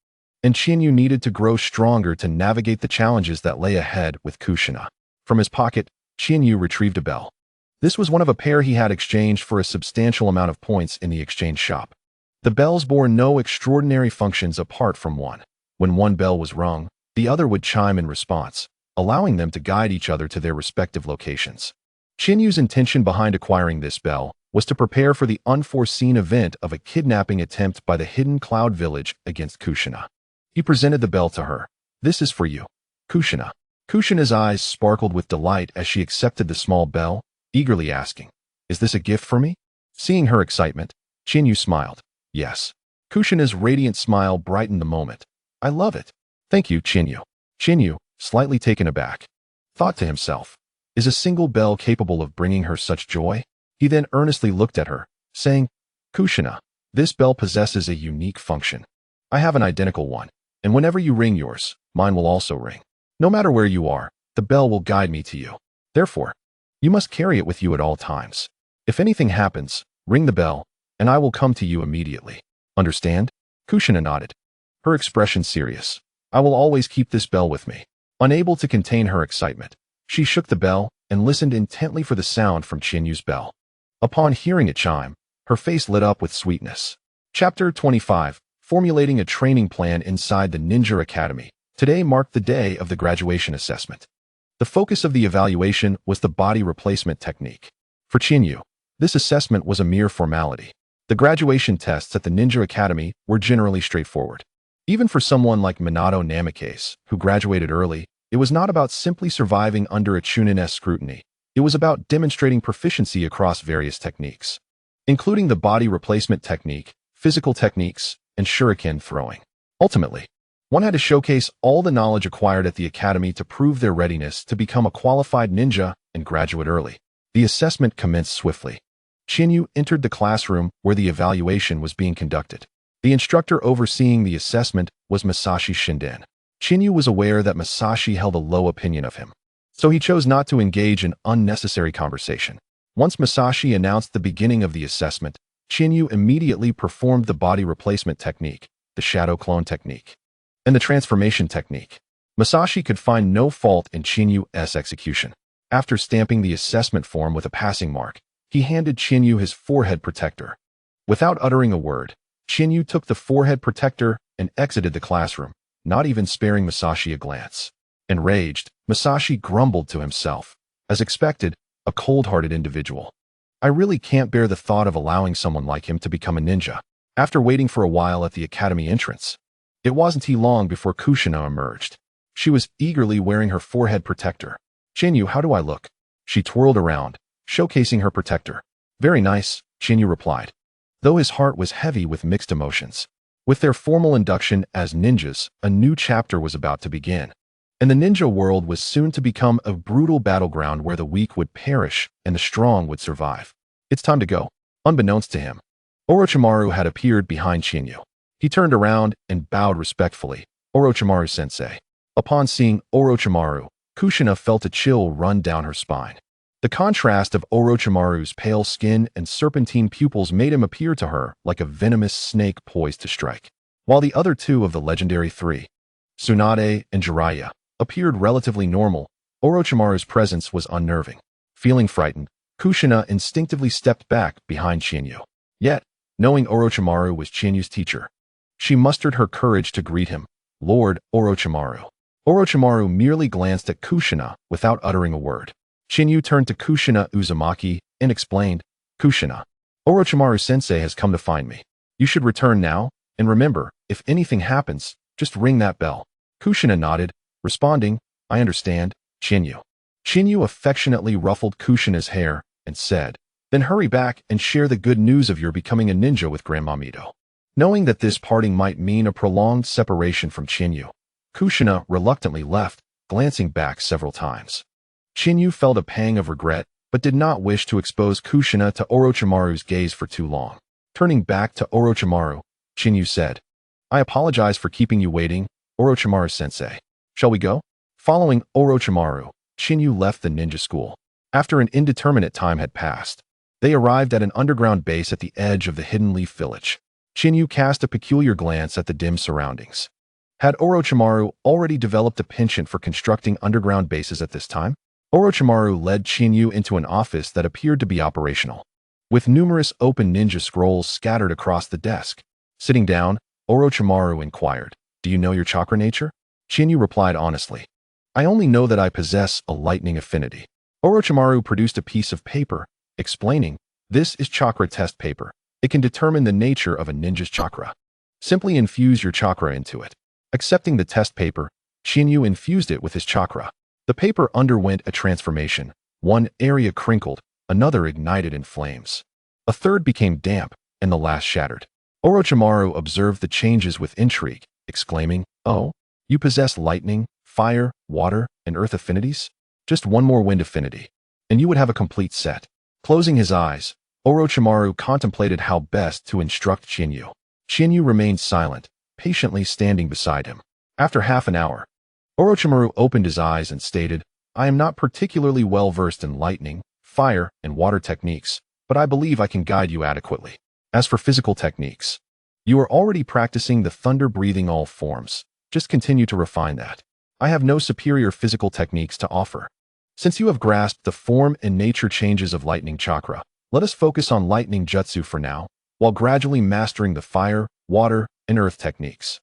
And Chinyu needed to grow stronger to navigate the challenges that lay ahead with Kushina. From his pocket, Chinyu retrieved a bell. This was one of a pair he had exchanged for a substantial amount of points in the exchange shop. The bells bore no extraordinary functions apart from one. When one bell was rung, the other would chime in response, allowing them to guide each other to their respective locations. Chinyu's intention behind acquiring this bell was to prepare for the unforeseen event of a kidnapping attempt by the hidden Cloud Village against Kushina. He presented the bell to her. This is for you, Kushina. Kushina's eyes sparkled with delight as she accepted the small bell, eagerly asking, Is this a gift for me? Seeing her excitement, Chinyu smiled. Yes. Kushina's radiant smile brightened the moment. I love it. Thank you, Chinyu. Chinyu, slightly taken aback, thought to himself, is a single bell capable of bringing her such joy? He then earnestly looked at her, saying, Kushina, this bell possesses a unique function. I have an identical one, and whenever you ring yours, mine will also ring. No matter where you are, the bell will guide me to you. Therefore, you must carry it with you at all times. If anything happens, ring the bell, and I will come to you immediately. Understand? Kushina nodded, her expression serious. I will always keep this bell with me. Unable to contain her excitement, she shook the bell and listened intently for the sound from Chinyu's bell. Upon hearing it chime, her face lit up with sweetness. Chapter 25. Formulating a training plan inside the Ninja Academy. Today marked the day of the graduation assessment. The focus of the evaluation was the body replacement technique. For Chinyu, this assessment was a mere formality. The graduation tests at the Ninja Academy were generally straightforward. Even for someone like Minato Namikaze, who graduated early, it was not about simply surviving under a Chunin's scrutiny. It was about demonstrating proficiency across various techniques, including the body replacement technique, physical techniques, and shuriken throwing. Ultimately, one had to showcase all the knowledge acquired at the academy to prove their readiness to become a qualified ninja and graduate early. The assessment commenced swiftly. Chinyu entered the classroom where the evaluation was being conducted. The instructor overseeing the assessment was Masashi Shinden. Chiyu was aware that Masashi held a low opinion of him, so he chose not to engage in unnecessary conversation. Once Masashi announced the beginning of the assessment, Chiyu immediately performed the body replacement technique, the shadow clone technique, and the transformation technique. Masashi could find no fault in Chiyu's execution. After stamping the assessment form with a passing mark, he handed Chiyu his forehead protector. Without uttering a word, Chiyu took the forehead protector and exited the classroom, not even sparing Masashi a glance. Enraged, Masashi grumbled to himself. As expected, a cold-hearted individual. I really can't bear the thought of allowing someone like him to become a ninja. After waiting for a while at the academy entrance, it wasn't long before Kushina emerged. She was eagerly wearing her forehead protector. Chiyu, how do I look? She twirled around, showcasing her protector. Very nice, Chiyu replied, though his heart was heavy with mixed emotions. With their formal induction as ninjas, a new chapter was about to begin. And the ninja world was soon to become a brutal battleground where the weak would perish and the strong would survive. It's time to go. Unbeknownst to him, Orochimaru had appeared behind Chiyu. He turned around and bowed respectfully. Orochimaru-sensei. Upon seeing Orochimaru, Kushina felt a chill run down her spine. The contrast of Orochimaru's pale skin and serpentine pupils made him appear to her like a venomous snake poised to strike. While the other two of the legendary three, Tsunade and Jiraiya, appeared relatively normal, Orochimaru's presence was unnerving. Feeling frightened, Kushina instinctively stepped back behind Chiyu. Yet, knowing Orochimaru was Chiyu's teacher, she mustered her courage to greet him, Lord Orochimaru. Orochimaru merely glanced at Kushina without uttering a word. Chiyu turned to Kushina Uzumaki and explained, Kushina, Orochimaru-sensei has come to find me. You should return now, and remember, if anything happens, just ring that bell. Kushina nodded, responding, I understand, Chiyu. Chiyu affectionately ruffled Kushina's hair and said, then hurry back and share the good news of your becoming a ninja with Grandma Mito. Knowing that this parting might mean a prolonged separation from Chiyu, Kushina reluctantly left, glancing back several times. Chiyu felt a pang of regret, but did not wish to expose Kushina to Orochimaru's gaze for too long. Turning back to Orochimaru, Chiyu said, I apologize for keeping you waiting, Orochimaru-sensei. Shall we go? Following Orochimaru, Chiyu left the ninja school. After an indeterminate time had passed, they arrived at an underground base at the edge of the Hidden Leaf Village. Chiyu cast a peculiar glance at the dim surroundings. Had Orochimaru already developed a penchant for constructing underground bases at this time? Orochimaru led Chiyu into an office that appeared to be operational, with numerous open ninja scrolls scattered across the desk. Sitting down, Orochimaru inquired, do you know your chakra nature? Chiyu replied honestly, I only know that I possess a lightning affinity. Orochimaru produced a piece of paper, explaining, this is chakra test paper. It can determine the nature of a ninja's chakra. Simply infuse your chakra into it. Accepting the test paper, Chiyu infused it with his chakra. The paper underwent a transformation. One area crinkled, another ignited in flames. A third became damp, and the last shattered. Orochimaru observed the changes with intrigue, exclaiming, oh, you possess lightning, fire, water, and earth affinities? Just one more wind affinity, and you would have a complete set. Closing his eyes, Orochimaru contemplated how best to instruct Chiyu. Chiyu remained silent, patiently standing beside him. After half an hour, Orochimaru opened his eyes and stated, I am not particularly well versed in lightning, fire, and water techniques, but I believe I can guide you adequately. As for physical techniques, you are already practicing the thunder breathing all forms. Just continue to refine that. I have no superior physical techniques to offer. Since you have grasped the form and nature changes of lightning chakra, let us focus on lightning jutsu for now, while gradually mastering the fire, water, and earth techniques.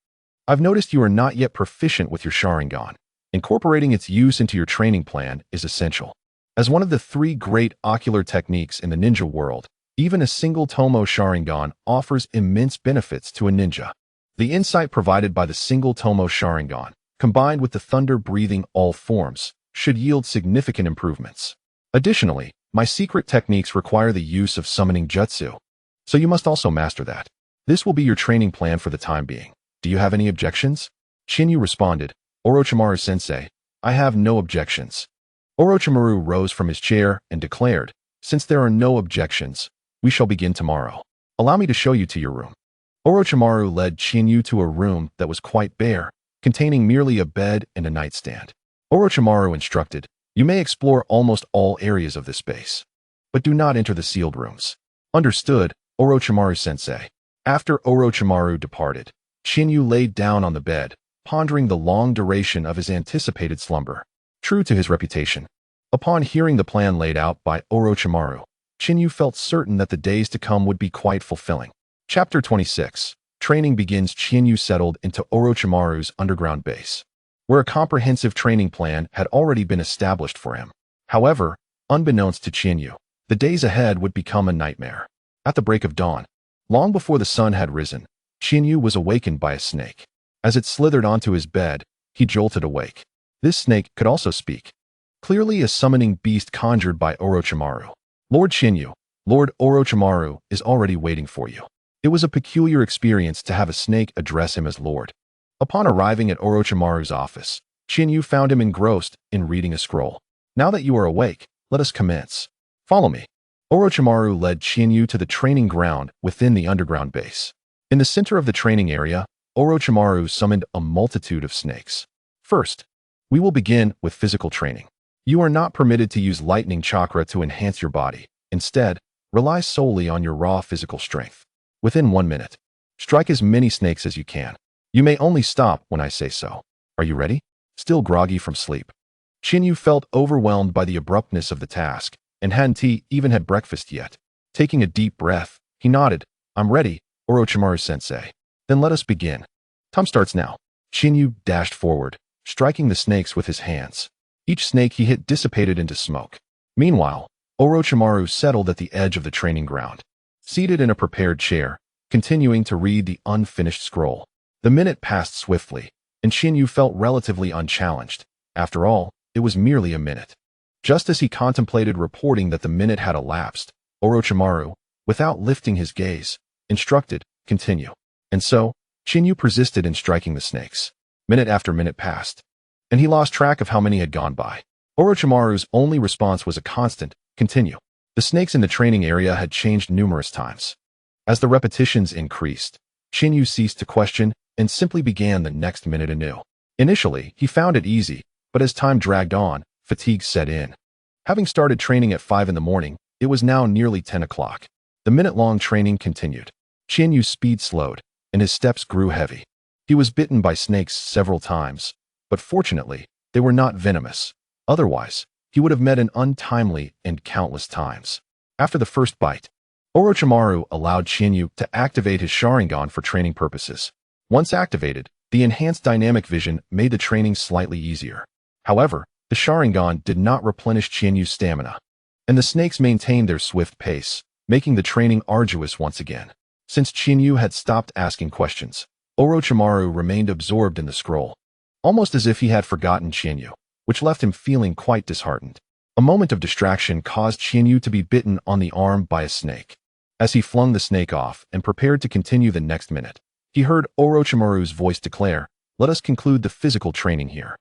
I've noticed you are not yet proficient with your Sharingan. Incorporating its use into your training plan is essential. As one of the three great ocular techniques in the ninja world, even a single Tomo Sharingan offers immense benefits to a ninja. The insight provided by the single Tomo Sharingan, combined with the thunder breathing all forms, should yield significant improvements. Additionally, my secret techniques require the use of summoning jutsu, so you must also master that. This will be your training plan for the time being. Do you have any objections? Chiyu responded, Orochimaru-sensei, I have no objections. Orochimaru rose from his chair and declared, since there are no objections, we shall begin tomorrow. Allow me to show you to your room. Orochimaru led Chiyu to a room that was quite bare, containing merely a bed and a nightstand. Orochimaru instructed, "You may explore almost all areas of this space, but do not enter the sealed rooms." "Understood, Orochimaru-sensei." After Orochimaru departed, Chiyu laid down on the bed, pondering the long duration of his anticipated slumber. True to his reputation, upon hearing the plan laid out by Orochimaru, Chiyu felt certain that the days to come would be quite fulfilling. Chapter 26. Training begins. Chiyu settled into Orochimaru's underground base, where a comprehensive training plan had already been established for him. However, unbeknownst to Chiyu, the days ahead would become a nightmare. At the break of dawn, long before the sun had risen, Chiyu was awakened by a snake. As it slithered onto his bed, he jolted awake. This snake could also speak. Clearly a summoning beast conjured by Orochimaru. "Lord Chiyu, Lord Orochimaru is already waiting for you." It was a peculiar experience to have a snake address him as Lord. Upon arriving at Orochimaru's office, Chiyu found him engrossed in reading a scroll. "Now that you are awake, let us commence. Follow me." Orochimaru led Chiyu to the training ground within the underground base. In the center of the training area, Orochimaru summoned a multitude of snakes. "First, we will begin with physical training. You are not permitted to use lightning chakra to enhance your body. Instead, rely solely on your raw physical strength. Within 1 minute, strike as many snakes as you can. You may only stop when I say so. Are you ready?" Still groggy from sleep, Chiyu felt overwhelmed by the abruptness of the task, and hadn't even had breakfast yet. Taking a deep breath, he nodded. "I'm ready, Orochimaru-sensei." "Then let us begin. Time starts now." Chiyu dashed forward, striking the snakes with his hands. Each snake he hit dissipated into smoke. Meanwhile, Orochimaru settled at the edge of the training ground, seated in a prepared chair, continuing to read the unfinished scroll. The minute passed swiftly, and Chiyu felt relatively unchallenged. After all, it was merely a minute. Just as he contemplated reporting that the minute had elapsed, Orochimaru, without lifting his gaze, instructed, "Continue." And so, Chiyu persisted in striking the snakes. Minute after minute passed, and he lost track of how many had gone by. Orochimaru's only response was a constant, "Continue." The snakes in the training area had changed numerous times. As the repetitions increased, Chiyu ceased to question and simply began the next minute anew. Initially, he found it easy, but as time dragged on, fatigue set in. Having started training at 5 in the morning, it was now nearly 10 o'clock. The minute-long training continued. Chinyu's speed slowed, and his steps grew heavy. He was bitten by snakes several times, but fortunately, they were not venomous. Otherwise, he would have met an untimely end countless times. After the first bite, Orochimaru allowed Chiyu to activate his Sharingan for training purposes. Once activated, the enhanced dynamic vision made the training slightly easier. However, the Sharingan did not replenish Chinyu's stamina, and the snakes maintained their swift pace, making the training arduous once again. Since Chiyu had stopped asking questions, Orochimaru remained absorbed in the scroll, almost as if he had forgotten Chiyu, which left him feeling quite disheartened. A moment of distraction caused Chiyu to be bitten on the arm by a snake. As he flung the snake off and prepared to continue the next minute, he heard Orochimaru's voice declare, "Let us conclude the physical training here."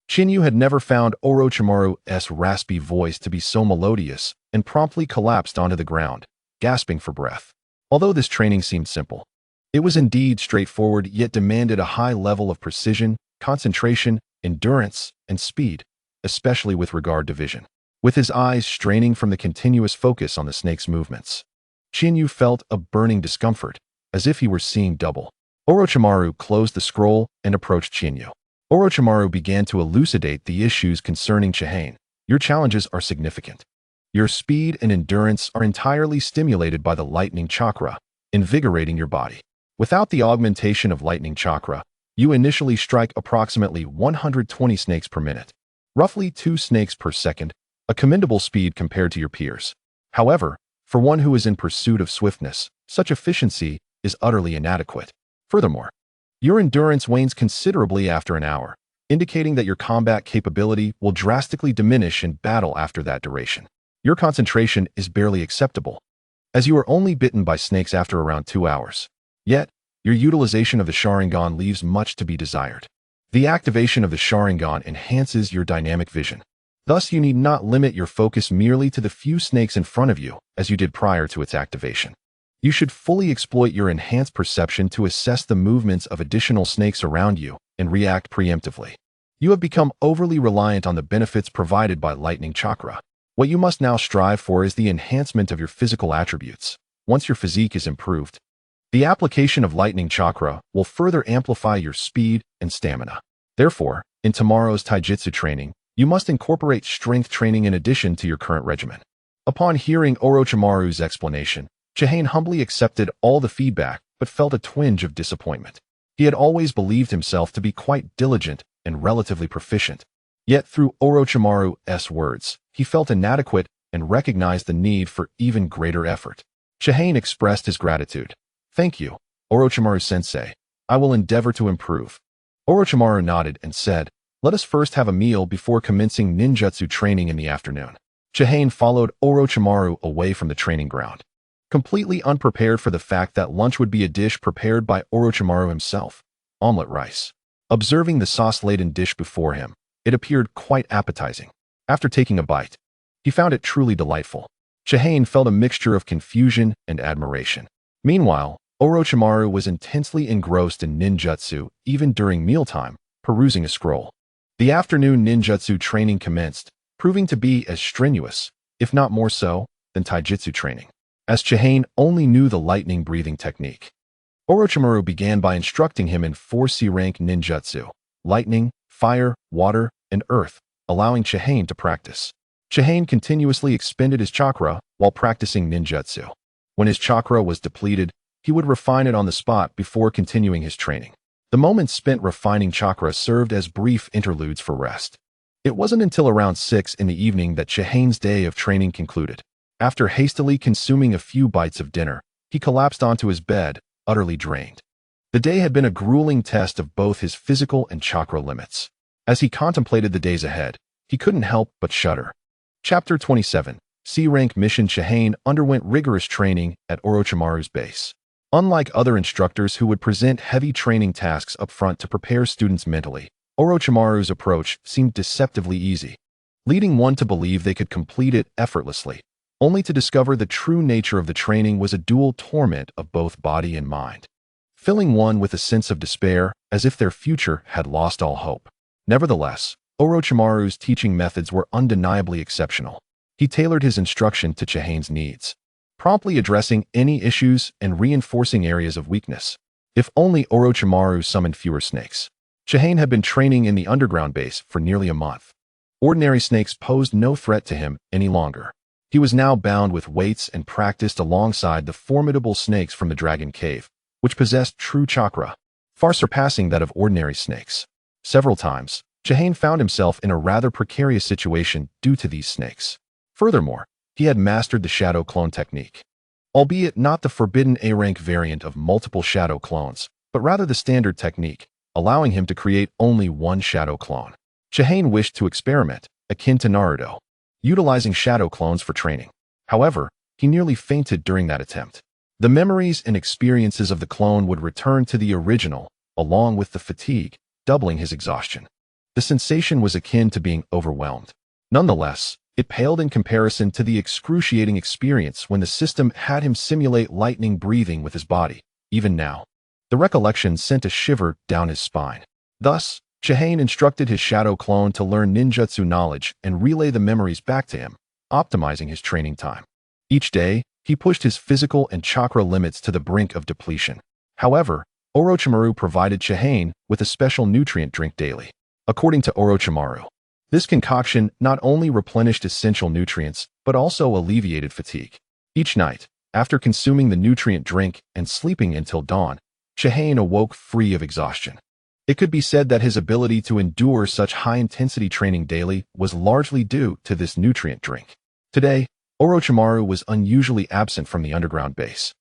Chiyu had never found Orochimaru's raspy voice to be so melodious and promptly collapsed onto the ground, gasping for breath. Although this training seemed simple, it was indeed straightforward yet demanded a high level of precision, concentration, endurance, and speed, especially with regard to vision. With his eyes straining from the continuous focus on the snake's movements, Chiyu felt a burning discomfort, as if he were seeing double. Orochimaru closed the scroll and approached Chiyu. Orochimaru began to elucidate the issues concerning Chihane. "Your challenges are significant. Your speed and endurance are entirely stimulated by the lightning chakra, invigorating your body. Without the augmentation of lightning chakra, you initially strike approximately 120 snakes per minute, roughly 2 snakes per second, a commendable speed compared to your peers. However, for one who is in pursuit of swiftness, such efficiency is utterly inadequate. Furthermore, your endurance wanes considerably after an hour, indicating that your combat capability will drastically diminish in battle after that duration. Your concentration is barely acceptable, as you are only bitten by snakes after around 2 hours. Yet, your utilization of the Sharingan leaves much to be desired. The activation of the Sharingan enhances your dynamic vision. Thus, you need not limit your focus merely to the few snakes in front of you, as you did prior to its activation. You should fully exploit your enhanced perception to assess the movements of additional snakes around you and react preemptively. You have become overly reliant on the benefits provided by lightning chakra. What you must now strive for is the enhancement of your physical attributes. Once your physique is improved, the application of lightning chakra will further amplify your speed and stamina. Therefore, in tomorrow's taijutsu training, you must incorporate strength training in addition to your current regimen. Upon hearing Orochimaru's explanation, Chihane humbly accepted all the feedback but felt a twinge of disappointment. He had always believed himself to be quite diligent and relatively proficient. Yet through Orochimaru's words, he felt inadequate and recognized the need for even greater effort. Chihane expressed his gratitude. "Thank you, Orochimaru-sensei. I will endeavor to improve." Orochimaru nodded and said, "Let us first have a meal before commencing ninjutsu training in the afternoon." Chihane followed Orochimaru away from the training ground, completely unprepared for the fact that lunch would be a dish prepared by Orochimaru himself, omelet rice. Observing the sauce-laden dish before him, it appeared quite appetizing. After taking a bite, he found it truly delightful. Chihane felt a mixture of confusion and admiration. Meanwhile, Orochimaru was intensely engrossed in ninjutsu even during mealtime, perusing a scroll. The afternoon ninjutsu training commenced, proving to be as strenuous, if not more so, than taijutsu training, as Chihane only knew the lightning breathing technique. Orochimaru began by instructing him in 4 C-rank ninjutsu: lightning, fire, water, and earth, allowing Chihane to practice. Chihane continuously expended his chakra while practicing ninjutsu. When his chakra was depleted, he would refine it on the spot before continuing his training. The moments spent refining chakra served as brief interludes for rest. It wasn't until around 6 in the evening that Chihane's day of training concluded. After hastily consuming a few bites of dinner, he collapsed onto his bed, utterly drained. The day had been a grueling test of both his physical and chakra limits. As he contemplated the days ahead, he couldn't help but shudder. Chapter 27. C-rank mission. Chihane underwent rigorous training at Orochimaru's base. Unlike other instructors who would present heavy training tasks up front to prepare students mentally, Orochimaru's approach seemed deceptively easy, leading one to believe they could complete it effortlessly, only to discover the true nature of the training was a dual torment of both body and mind, filling one with a sense of despair as if their future had lost all hope. Nevertheless, Orochimaru's teaching methods were undeniably exceptional. He tailored his instruction to Chihane's needs, promptly addressing any issues and reinforcing areas of weakness. If only Orochimaru summoned fewer snakes. Chihane had been training in the underground base for nearly a month. Ordinary snakes posed no threat to him any longer. He was now bound with weights and practiced alongside the formidable snakes from the Dragon Cave, which possessed true chakra, far surpassing that of ordinary snakes. Several times, Chihane found himself in a rather precarious situation due to these snakes. Furthermore, he had mastered the shadow clone technique, albeit not the forbidden A-rank variant of multiple shadow clones, but rather the standard technique, allowing him to create only one shadow clone. Chihane wished to experiment, akin to Naruto, utilizing shadow clones for training. However, he nearly fainted during that attempt. The memories and experiences of the clone would return to the original, along with the fatigue, doubling his exhaustion. The sensation was akin to being overwhelmed. Nonetheless, it paled in comparison to the excruciating experience when the system had him simulate lightning breathing with his body. Even now, the recollection sent a shiver down his spine. Thus, Chihane instructed his shadow clone to learn ninjutsu knowledge and relay the memories back to him, optimizing his training time. Each day, he pushed his physical and chakra limits to the brink of depletion. However, Orochimaru provided Chihane with a special nutrient drink daily. According to Orochimaru, this concoction not only replenished essential nutrients, but also alleviated fatigue. Each night, after consuming the nutrient drink and sleeping until dawn, Chihane awoke free of exhaustion. It could be said that his ability to endure such high-intensity training daily was largely due to this nutrient drink. Today, Orochimaru was unusually absent from the underground base,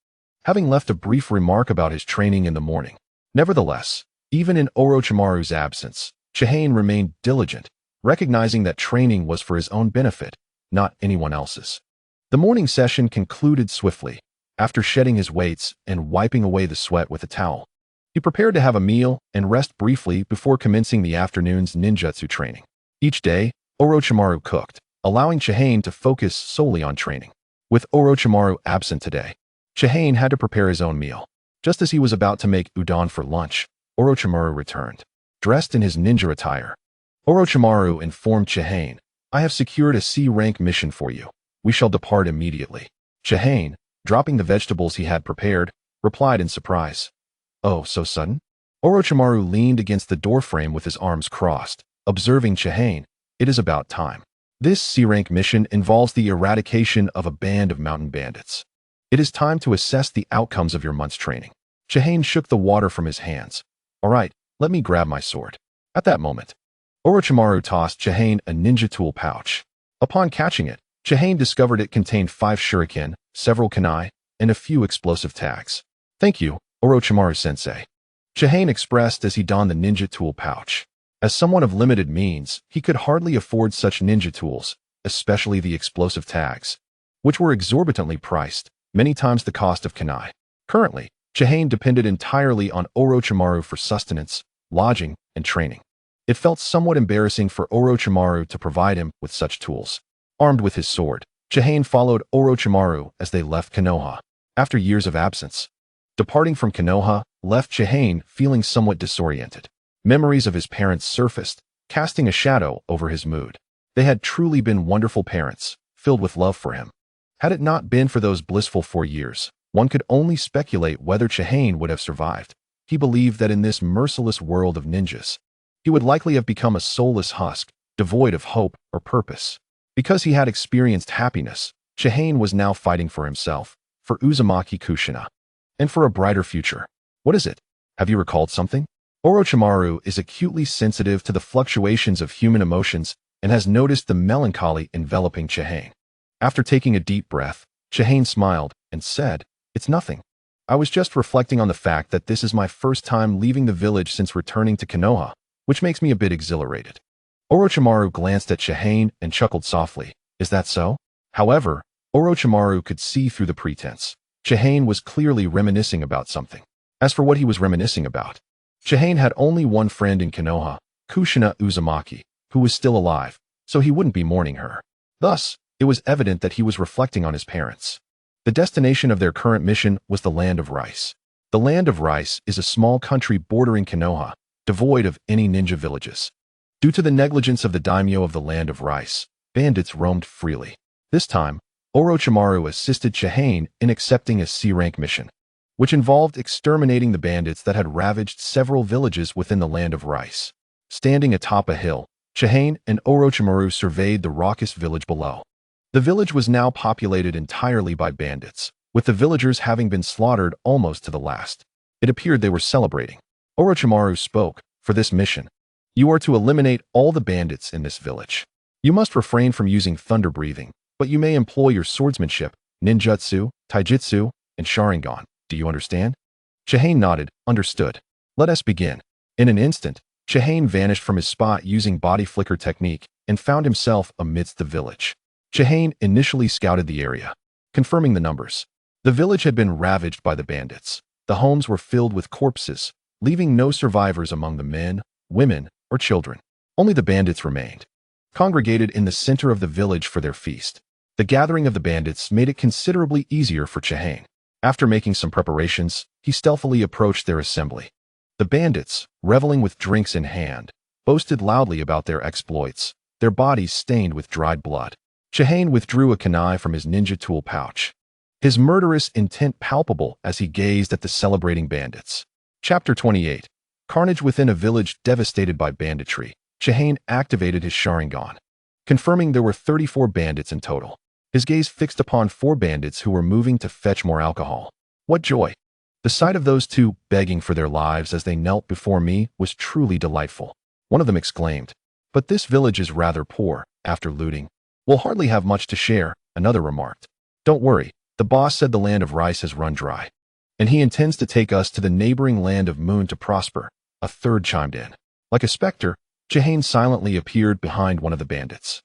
having left a brief remark about his training in the morning. Nevertheless, even in Orochimaru's absence, Chihane remained diligent, recognizing that training was for his own benefit, not anyone else's. The morning session concluded swiftly. After shedding his weights and wiping away the sweat with a towel, he prepared to have a meal and rest briefly before commencing the afternoon's ninjutsu training. Each day, Orochimaru cooked, allowing Chihane to focus solely on training. With Orochimaru absent today, Chihane had to prepare his own meal. Just as he was about to make udon for lunch, Orochimaru returned, dressed in his ninja attire. Orochimaru informed Chihane, "I have secured a C-rank mission for you. We shall depart immediately." Chihane, dropping the vegetables he had prepared, replied in surprise, "Oh, so sudden?" Orochimaru leaned against the doorframe with his arms crossed, observing Chihane, "It is about time. This C-rank mission involves the eradication of a band of mountain bandits. It is time to assess the outcomes of your month's training." Chihane shook the water from his hands. "All right, let me grab my sword." At that moment, Orochimaru tossed Chihane a ninja tool pouch. Upon catching it, Chihane discovered it contained 5 shuriken, several kunai, and a few explosive tags. "Thank you, Orochimaru-sensei," Chihane expressed as he donned the ninja tool pouch. As someone of limited means, he could hardly afford such ninja tools, especially the explosive tags, which were exorbitantly priced, many times the cost of kunai. Currently, Chihane depended entirely on Orochimaru for sustenance, lodging, and training. It felt somewhat embarrassing for Orochimaru to provide him with such tools. Armed with his sword, Chihane followed Orochimaru as they left Konoha. After years of absence, departing from Konoha left Chihane feeling somewhat disoriented. Memories of his parents surfaced, casting a shadow over his mood. They had truly been wonderful parents, filled with love for him. Had it not been for those blissful 4 years, one could only speculate whether Chihane would have survived. He believed that in this merciless world of ninjas, he would likely have become a soulless husk, devoid of hope or purpose. Because he had experienced happiness, Chihane was now fighting for himself, for Uzumaki Kushina, and for a brighter future. "What is it? Have you recalled something?" Orochimaru is acutely sensitive to the fluctuations of human emotions and has noticed the melancholy enveloping Chihane. After taking a deep breath, Chihane smiled and said, "It's nothing. I was just reflecting on the fact that this is my first time leaving the village since returning to Konoha, which makes me a bit exhilarated." Orochimaru glanced at Chihane and chuckled softly. "Is that so?" However, Orochimaru could see through the pretense. Chihane was clearly reminiscing about something. As for what he was reminiscing about, Chihane had only one friend in Konoha, Kushina Uzumaki, who was still alive, so he wouldn't be mourning her. Thus, it was evident that he was reflecting on his parents. The destination of their current mission was the Land of Rice. The Land of Rice is a small country bordering Konoha, devoid of any ninja villages. Due to the negligence of the daimyo of the Land of Rice, bandits roamed freely. This time, Orochimaru assisted Chihane in accepting a C-rank mission, which involved exterminating the bandits that had ravaged several villages within the Land of Rice. Standing atop a hill, Chihane and Orochimaru surveyed the raucous village below. The village was now populated entirely by bandits, with the villagers having been slaughtered almost to the last. It appeared they were celebrating. Orochimaru spoke, "For this mission, you are to eliminate all the bandits in this village. You must refrain from using thunder breathing, but you may employ your swordsmanship, ninjutsu, taijutsu, and Sharingan. Do you understand?" Chihane nodded, "Understood. Let us begin." In an instant, Chihane vanished from his spot using body flicker technique and found himself amidst the village. Chihane initially scouted the area, confirming the numbers. The village had been ravaged by the bandits. The homes were filled with corpses, leaving no survivors among the men, women, or children. Only the bandits remained, congregated in the center of the village for their feast. The gathering of the bandits made it considerably easier for Chihane. After making some preparations, he stealthily approached their assembly. The bandits, reveling with drinks in hand, boasted loudly about their exploits, their bodies stained with dried blood. Chihane withdrew a kunai from his ninja tool pouch, his murderous intent palpable as he gazed at the celebrating bandits. Chapter 28. Carnage within a village devastated by banditry. Chihane activated his Sharingan, confirming there were 34 bandits in total. His gaze fixed upon 4 bandits who were moving to fetch more alcohol. What joy! The sight of those 2 begging for their lives as they knelt before me was truly delightful. One of them exclaimed, "But this village is rather poor, after looting. We'll hardly have much to share," another remarked. "Don't worry, the boss said the Land of Rice has run dry, and he intends to take us to the neighboring Land of Moon to prosper," a third chimed in. Like a specter, Chihane silently appeared behind one of the bandits,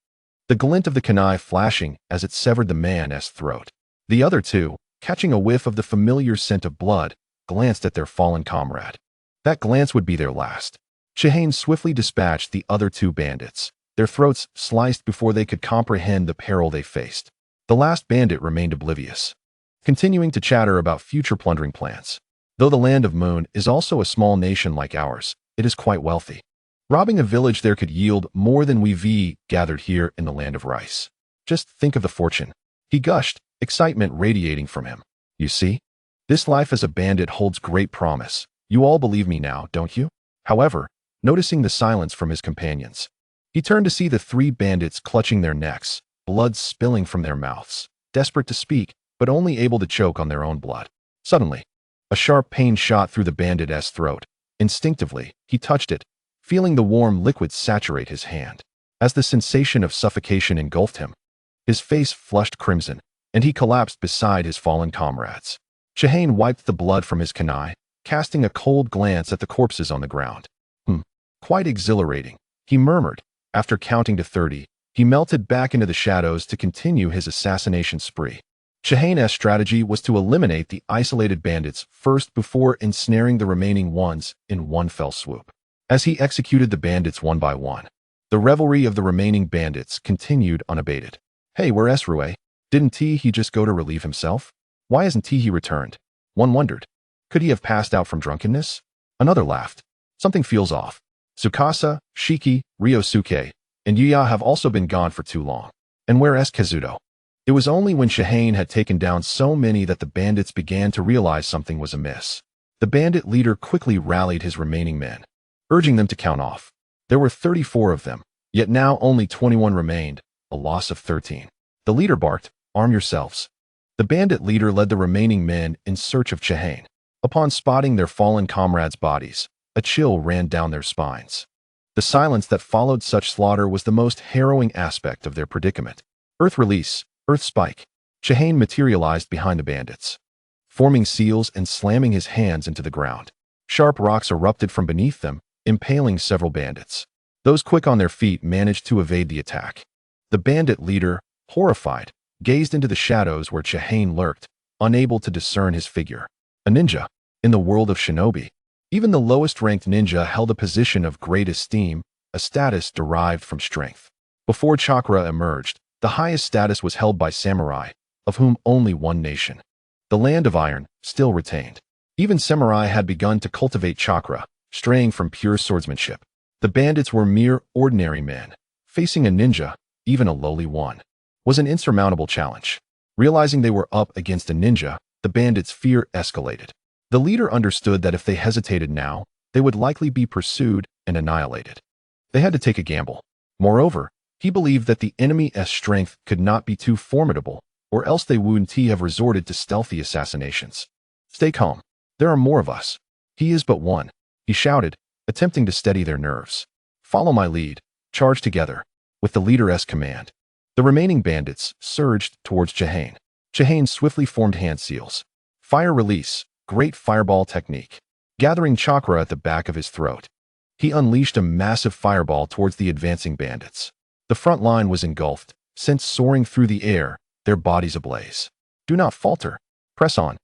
the glint of the kunai flashing as it severed the man's throat. The other 2, catching a whiff of the familiar scent of blood, glanced at their fallen comrade. That glance would be their last. Chihane swiftly dispatched the other 2 bandits, their throats sliced before they could comprehend the peril they faced. The last bandit remained oblivious. continuing to chatter about future plundering plans. Though the Land of Moon is also a small nation like ours, it is quite wealthy. Robbing a village there could yield more than we've gathered here in the Land of Rice. Just think of the fortune. He gushed, excitement radiating from him. You see? This life as a bandit holds great promise. You all believe me now, don't you? However, noticing the silence from his companions, he turned to see the three bandits clutching their necks, blood spilling from their mouths, desperate to speak, but only able to choke on their own blood. Suddenly, a sharp pain shot through the bandit's throat. Instinctively, he touched it, feeling the warm liquid saturate his hand. As the sensation of suffocation engulfed him, his face flushed crimson, and he collapsed beside his fallen comrades. Shahane wiped the blood from his kunai, casting a cold glance at the corpses on the ground. Quite exhilarating, he murmured. After counting to 30, he melted back into the shadows to continue his assassination spree. Shahane's strategy was to eliminate the isolated bandits first before ensnaring the remaining ones in one fell swoop. As he executed the bandits one by one, the revelry of the remaining bandits continued unabated. Hey, where's Rue? Didn't he just go to relieve himself? Why hasn't he returned? One wondered. Could he have passed out from drunkenness? Another laughed. Something feels off. Tsukasa, Shiki, Ryosuke, and Yuya have also been gone for too long. And where is Kazuto? It was only when Shahane had taken down so many that the bandits began to realize something was amiss. The bandit leader quickly rallied his remaining men, urging them to count off. There were 34 of them, yet now only 21 remained, a loss of 13. The leader barked, "Arm yourselves." The bandit leader led the remaining men in search of Shahane. Upon spotting their fallen comrades' bodies, a chill ran down their spines. The silence that followed such slaughter was the most harrowing aspect of their predicament. Earth release, earth spike. Shahane materialized behind the bandits, forming seals and slamming his hands into the ground. Sharp rocks erupted from beneath them, impaling several bandits. Those quick on their feet managed to evade the attack. The bandit leader, horrified, gazed into the shadows where Shahane lurked, unable to discern his figure. A ninja. In the world of shinobi, even the lowest-ranked ninja held a position of great esteem, a status derived from strength. Before chakra emerged, the highest status was held by samurai, of whom only one nation, the Land of Iron, still retained. Even samurai had begun to cultivate chakra, straying from pure swordsmanship. The bandits were mere ordinary men. Facing a ninja, even a lowly one, was an insurmountable challenge. Realizing they were up against a ninja, the bandits' fear escalated. The leader understood that if they hesitated now, they would likely be pursued and annihilated. They had to take a gamble. Moreover, he believed that the enemy's strength could not be too formidable, or else they wouldn't have resorted to stealthy assassinations. Stay calm. There are more of us. He is but one, he shouted, attempting to steady their nerves. Follow my lead. Charge together. With the leader's command, the remaining bandits surged towards Shahane. Shahane swiftly formed hand seals. Fire release. Great fireball technique. Gathering chakra at the back of his throat, he unleashed a massive fireball towards the advancing bandits. The front line was engulfed, sent soaring through the air, their bodies ablaze. Do not falter. Press on.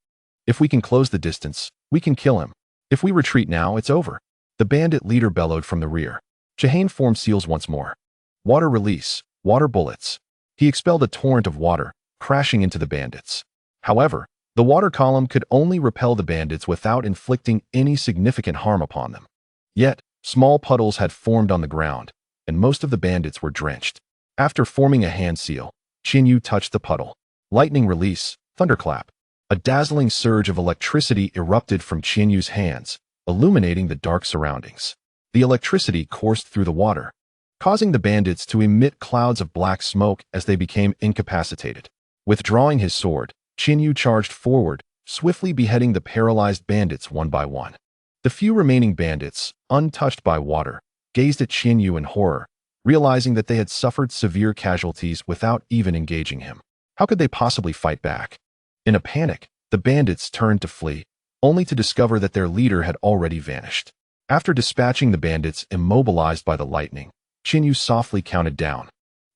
If we can close the distance, we can kill him. If we retreat now, it's over. The bandit leader bellowed from the rear. Shahane formed seals once more. Water release. Water bullets. He expelled a torrent of water, crashing into the bandits. However, the water column could only repel the bandits without inflicting any significant harm upon them. Yet, small puddles had formed on the ground, and most of the bandits were drenched. After forming a hand seal, Chiyu touched the puddle. Lightning release, thunderclap. A dazzling surge of electricity erupted from Chiyu's hands, illuminating the dark surroundings. The electricity coursed through the water, causing the bandits to emit clouds of black smoke as they became incapacitated. Withdrawing his sword, Chiyu charged forward, swiftly beheading the paralyzed bandits one by one. The few remaining bandits, untouched by water, gazed at Chiyu in horror, realizing that they had suffered severe casualties without even engaging him. How could they possibly fight back? In a panic, the bandits turned to flee, only to discover that their leader had already vanished. After dispatching the bandits immobilized by the lightning, Chiyu softly counted down,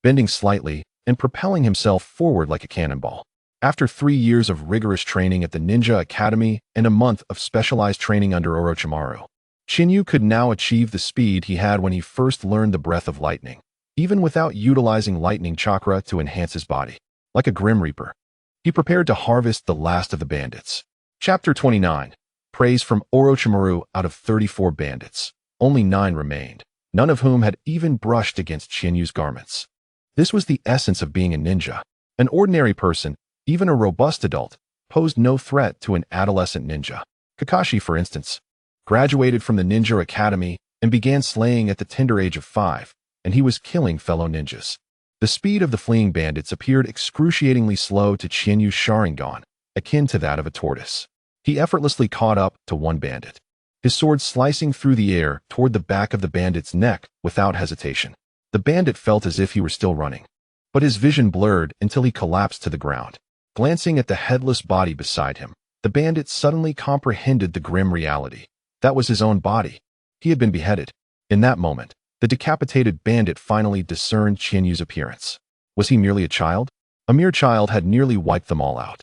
bending slightly and propelling himself forward like a cannonball. After 3 years of rigorous training at the Ninja Academy and a month of specialized training under Orochimaru, Chiyu could now achieve the speed he had when he first learned the breath of lightning, even without utilizing lightning chakra to enhance his body. Like a grim reaper, He prepared to harvest the last of the bandits. Chapter 29. Praise from Orochimaru. Out of 34 bandits, only 9 remained, none of whom had even brushed against Chinyu's garments. This was the essence of being a ninja. An ordinary person, even a robust adult, posed no threat to an adolescent ninja. Kakashi, for instance, graduated from the Ninja Academy and began slaying at the tender age of 5, and he was killing fellow ninjas. The speed of the fleeing bandits appeared excruciatingly slow to Chinyu's Sharingan, akin to that of a tortoise. He effortlessly caught up to one bandit, his sword slicing through the air toward the back of the bandit's neck without hesitation. The bandit felt as if he were still running, but his vision blurred until he collapsed to the ground. Glancing at the headless body beside him, the bandit suddenly comprehended the grim reality. That was his own body. He had been beheaded. In that moment, the decapitated bandit finally discerned Chinyu's appearance. Was he merely a child? A mere child had nearly wiped them all out.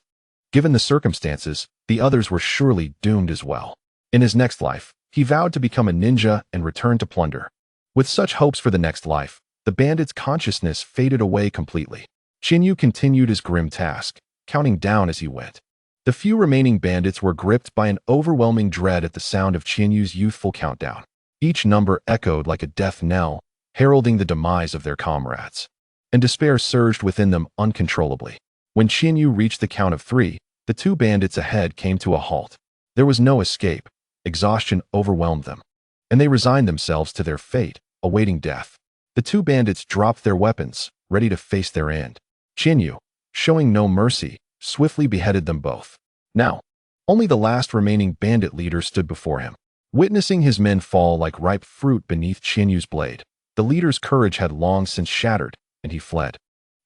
Given the circumstances, the others were surely doomed as well. In his next life, he vowed to become a ninja and return to plunder. With such hopes for the next life, the bandit's consciousness faded away completely. Chinyu continued his grim task, counting down as he went. The few remaining bandits were gripped by an overwhelming dread at the sound of Chinyu's youthful countdown. Each number echoed like a death knell, heralding the demise of their comrades. And despair surged within them uncontrollably. When Chinyu reached the count of 3, the 2 bandits ahead came to a halt. There was no escape. Exhaustion overwhelmed them, and they resigned themselves to their fate, awaiting death. The 2 bandits dropped their weapons, ready to face their end. Chinyu, showing no mercy, swiftly beheaded them both. Now, only the last remaining bandit leader stood before him. Witnessing his men fall like ripe fruit beneath Chinyu's blade, the leader's courage had long since shattered, and he fled,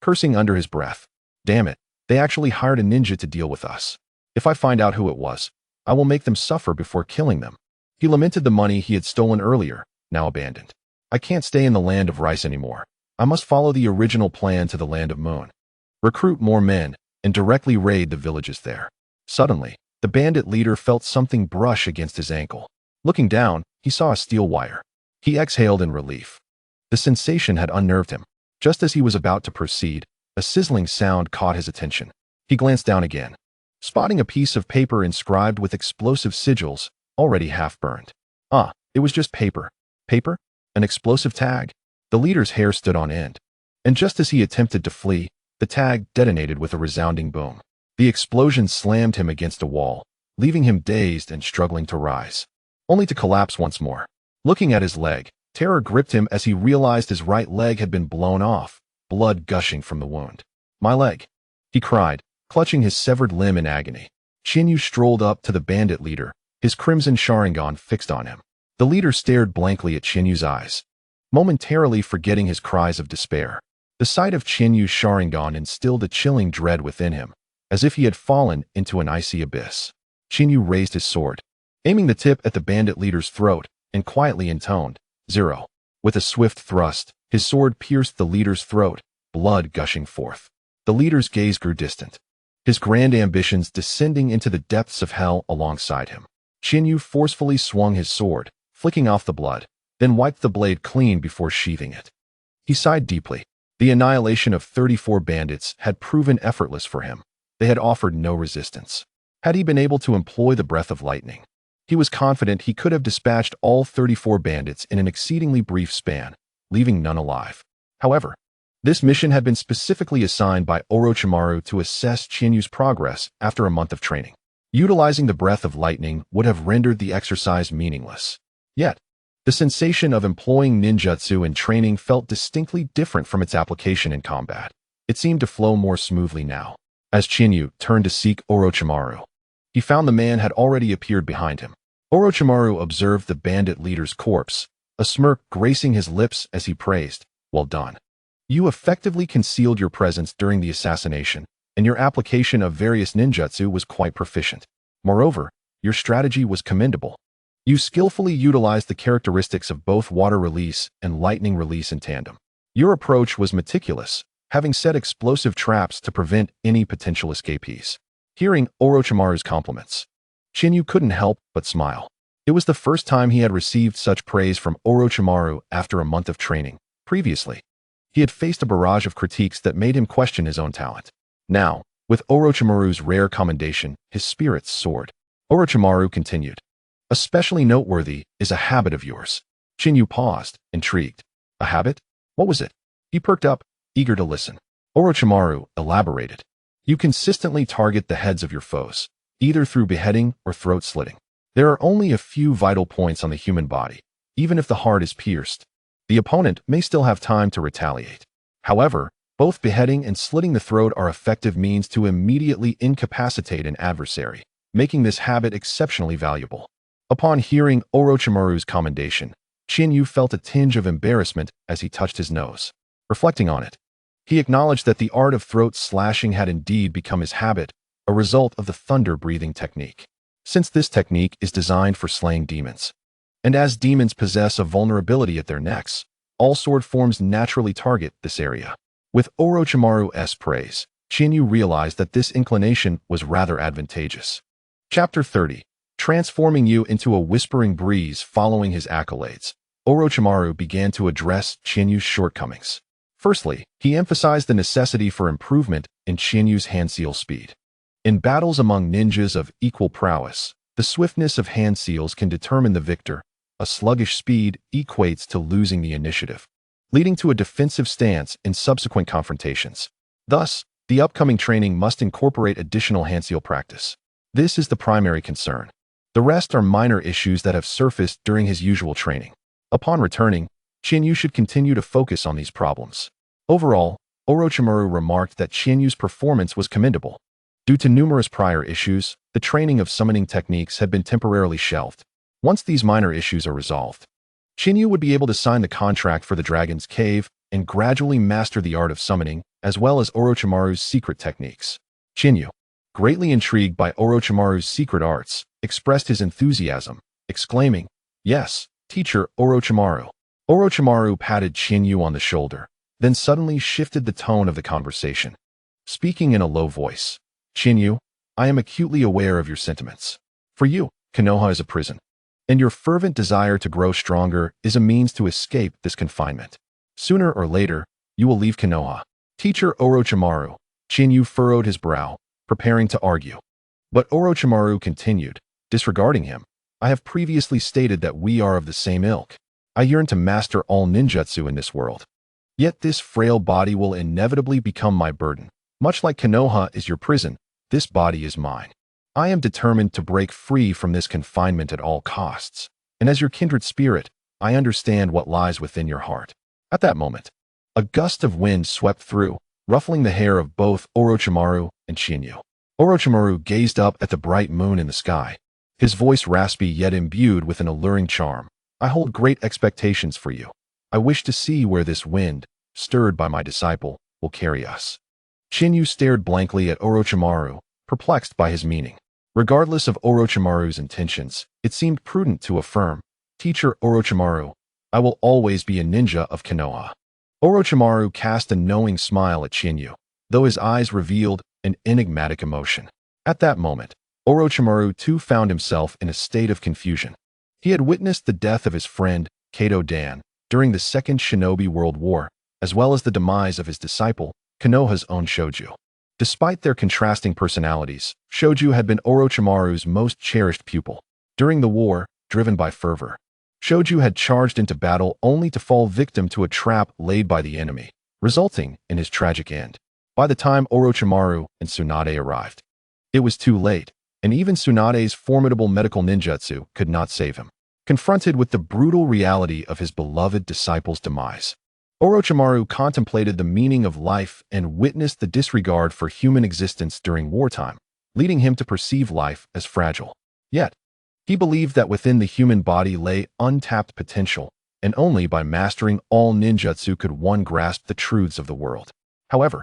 cursing under his breath. Damn it, they actually hired a ninja to deal with us. If I find out who it was, I will make them suffer before killing them. He lamented the money he had stolen earlier, now abandoned. I can't stay in the land of rice anymore. I must follow the original plan to the land of moon. Recruit more men, and directly raid the villages there. Suddenly, the bandit leader felt something brush against his ankle. Looking down, he saw a steel wire. He exhaled in relief. The sensation had unnerved him. Just as he was about to proceed, a sizzling sound caught his attention. He glanced down again, spotting a piece of paper inscribed with explosive sigils, already half burned. It was just paper. Paper? An explosive tag? The leader's hair stood on end. And just as he attempted to flee, the tag detonated with a resounding boom. The explosion slammed him against a wall, leaving him dazed and struggling to rise, only to collapse once more. Looking at his leg, terror gripped him as he realized his right leg had been blown off, blood gushing from the wound. My leg, he cried, clutching his severed limb in agony. Chinyu strolled up to the bandit leader, his crimson Sharingan fixed on him. The leader stared blankly at Chinyu's eyes, momentarily forgetting his cries of despair. The sight of Chinyu's Sharingan instilled a chilling dread within him, as if he had fallen into an icy abyss. Chinyu raised his sword, aiming the tip at the bandit leader's throat, and quietly intoned, 0. With a swift thrust, his sword pierced the leader's throat, blood gushing forth. The leader's gaze grew distant, his grand ambitions descending into the depths of hell alongside him. Chinyu forcefully swung his sword, flicking off the blood, then wiped the blade clean before sheathing it. He sighed deeply. The annihilation of 34 bandits had proven effortless for him. They had offered no resistance. Had he been able to employ the breath of lightning, he was confident he could have dispatched all 34 bandits in an exceedingly brief span, leaving none alive. However, this mission had been specifically assigned by Orochimaru to assess Chinyu's progress after a month of training. Utilizing the breath of lightning would have rendered the exercise meaningless. Yet, the sensation of employing ninjutsu in training felt distinctly different from its application in combat. It seemed to flow more smoothly now. As Chinyu turned to seek Orochimaru, he found the man had already appeared behind him. Orochimaru observed the bandit leader's corpse, a smirk gracing his lips as he praised, "Well done. You effectively concealed your presence during the assassination, and your application of various ninjutsu was quite proficient. Moreover, your strategy was commendable. You skillfully utilized the characteristics of both water release and lightning release in tandem. Your approach was meticulous, having set explosive traps to prevent any potential escapees." Hearing Orochimaru's compliments, Chinyu couldn't help but smile. It was the first time he had received such praise from Orochimaru after a month of training. Previously, he had faced a barrage of critiques that made him question his own talent. Now, With Orochimaru's rare commendation, his spirits soared. Orochimaru continued. Especially noteworthy is a habit of yours. Chiyu paused, intrigued. A habit? What was it? He perked up, eager to listen. Orochimaru elaborated. You consistently target the heads of your foes, either through beheading or throat slitting. There are only a few vital points on the human body. Even if the heart is pierced, the opponent may still have time to retaliate. However, both beheading and slitting the throat are effective means to immediately incapacitate an adversary, making this habit exceptionally valuable. Upon hearing Orochimaru's commendation, Chiyu felt a tinge of embarrassment as he touched his nose. Reflecting on it, he acknowledged that the art of throat slashing had indeed become his habit, a result of the thunder-breathing technique. Since this technique is designed for slaying demons, and as demons possess a vulnerability at their necks, all sword forms naturally target this area. With Orochimaru's praise, Chiyu realized that this inclination was rather advantageous. Chapter 30. Transforming you into a whispering breeze. Following his accolades, Orochimaru began to address Chinyu's shortcomings. Firstly, he emphasized the necessity for improvement in Chinyu's hand-seal speed. In battles among ninjas of equal prowess, the swiftness of hand seals can determine the victor. A sluggish speed equates to losing the initiative, leading to a defensive stance in subsequent confrontations. Thus, the upcoming training must incorporate additional hand seal practice. This is the primary concern. The rest are minor issues that have surfaced during his usual training. Upon returning, Chiyu should continue to focus on these problems. Overall, Orochimaru remarked that Chinyu's performance was commendable. Due to numerous prior issues, the training of summoning techniques had been temporarily shelved. Once these minor issues are resolved, Chiyu would be able to sign the contract for the Dragon's Cave and gradually master the art of summoning, as well as Orochimaru's secret techniques. Chiyu, greatly intrigued by Orochimaru's secret arts, expressed his enthusiasm, exclaiming, "Yes, teacher Orochimaru." Orochimaru patted Chiyu on the shoulder, then suddenly shifted the tone of the conversation. Speaking in a low voice, "Chiyu, I am acutely aware of your sentiments. For you, Konoha is a prison, and your fervent desire to grow stronger is a means to escape this confinement. Sooner or later, you will leave Konoha." Teacher Orochimaru, Chiyu furrowed his brow, preparing to argue. But Orochimaru continued, disregarding him. "I have previously stated that we are of the same ilk. I yearn to master all ninjutsu in this world. Yet this frail body will inevitably become my burden. Much like Konoha is your prison, this body is mine. I am determined to break free from this confinement at all costs. And as your kindred spirit, I understand what lies within your heart." At that moment, a gust of wind swept through, ruffling the hair of both Orochimaru and Chiyu. Orochimaru gazed up at the bright moon in the sky, his voice raspy yet imbued with an alluring charm. "I hold great expectations for you. I wish to see where this wind, stirred by my disciple, will carry us." Chiyu stared blankly at Orochimaru, perplexed by his meaning. Regardless of Orochimaru's intentions, it seemed prudent to affirm, "Teacher Orochimaru, I will always be a ninja of Konoha." Orochimaru cast a knowing smile at Chiyu, though his eyes revealed an enigmatic emotion. At that moment, Orochimaru too found himself in a state of confusion. He had witnessed the death of his friend, Kato Dan, during the Second Shinobi World War, as well as the demise of his disciple, Konoha's own Shoju. Despite their contrasting personalities, Shoju had been Orochimaru's most cherished pupil. During the war, driven by fervor, Shoju had charged into battle only to fall victim to a trap laid by the enemy, resulting in his tragic end. By the time Orochimaru and Tsunade arrived, it was too late, and even Tsunade's formidable medical ninjutsu could not save him. Confronted with the brutal reality of his beloved disciple's demise, Orochimaru contemplated the meaning of life and witnessed the disregard for human existence during wartime, leading him to perceive life as fragile. Yet, he believed that within the human body lay untapped potential, and only by mastering all ninjutsu could one grasp the truths of the world. However,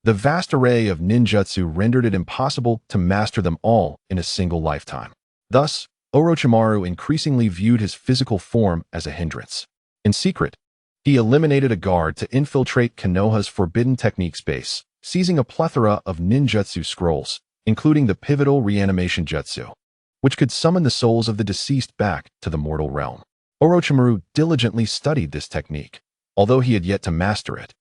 the vast array of ninjutsu rendered it impossible to master them all in a single lifetime. Thus, Orochimaru increasingly viewed his physical form as a hindrance. In secret, he eliminated a guard to infiltrate Konoha's forbidden techniques base, seizing a plethora of ninjutsu scrolls, including the pivotal reanimation jutsu, which could summon the souls of the deceased back to the mortal realm. Orochimaru diligently studied this technique, although he had yet to master it.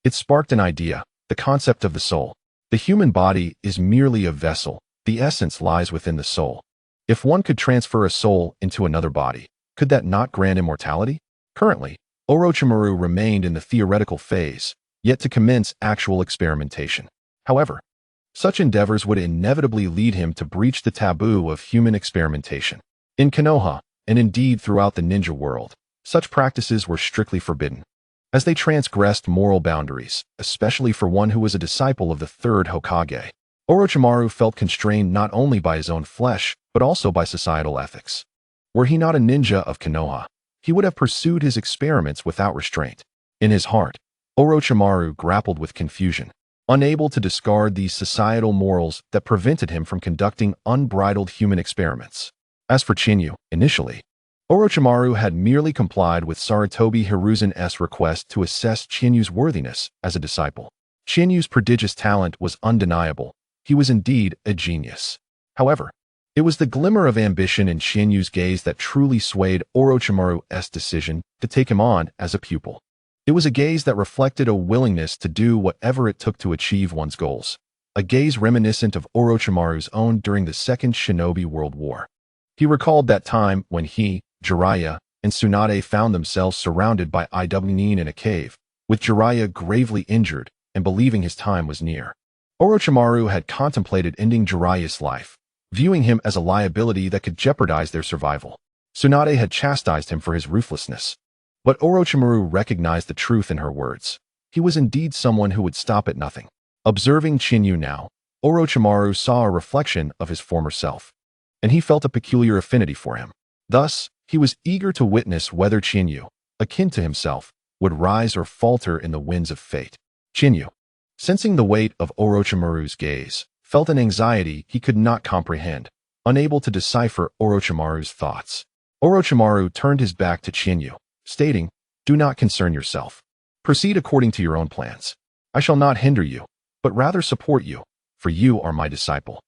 It sparked an idea, the concept of the soul. The human body is merely a vessel. The essence lies within the soul. If one could transfer a soul into another body, could that not grant immortality? Currently, Orochimaru remained in the theoretical phase, yet to commence actual experimentation. However, such endeavors would inevitably lead him to breach the taboo of human experimentation. In Konoha, and indeed throughout the ninja world, such practices were strictly forbidden, as they transgressed moral boundaries, especially for one who was a disciple of the third Hokage. Orochimaru felt constrained not only by his own flesh, but also by societal ethics. Were he not a ninja of Konoha, he would have pursued his experiments without restraint. In his heart, Orochimaru grappled with confusion, unable to discard these societal morals that prevented him from conducting unbridled human experiments. As for Chiyu, initially, Orochimaru had merely complied with Sarutobi Hiruzen's request to assess Chiyu's worthiness as a disciple. Chiyu's prodigious talent was undeniable. He was indeed a genius. However, it was the glimmer of ambition in Chiyu's gaze that truly swayed Orochimaru's decision to take him on as a pupil. It was a gaze that reflected a willingness to do whatever it took to achieve one's goals, a gaze reminiscent of Orochimaru's own during the Second Shinobi World War. He recalled that time when he, Jiraiya, and Tsunade found themselves surrounded by Iwnin in a cave, with Jiraiya gravely injured and believing his time was near. Orochimaru had contemplated ending Jiraiya's life, viewing him as a liability that could jeopardize their survival. Tsunade had chastised him for his ruthlessness, but Orochimaru recognized the truth in her words. He was indeed someone who would stop at nothing. Observing Chiyu now, Orochimaru saw a reflection of his former self, and he felt a peculiar affinity for him. Thus, he was eager to witness whether Chiyu, akin to himself, would rise or falter in the winds of fate. Chiyu, sensing the weight of Orochimaru's gaze, felt an anxiety he could not comprehend, unable to decipher Orochimaru's thoughts. Orochimaru turned his back to Chiyu, stating, "Do not concern yourself. Proceed according to your own plans. I shall not hinder you, but rather support you, for you are my disciple.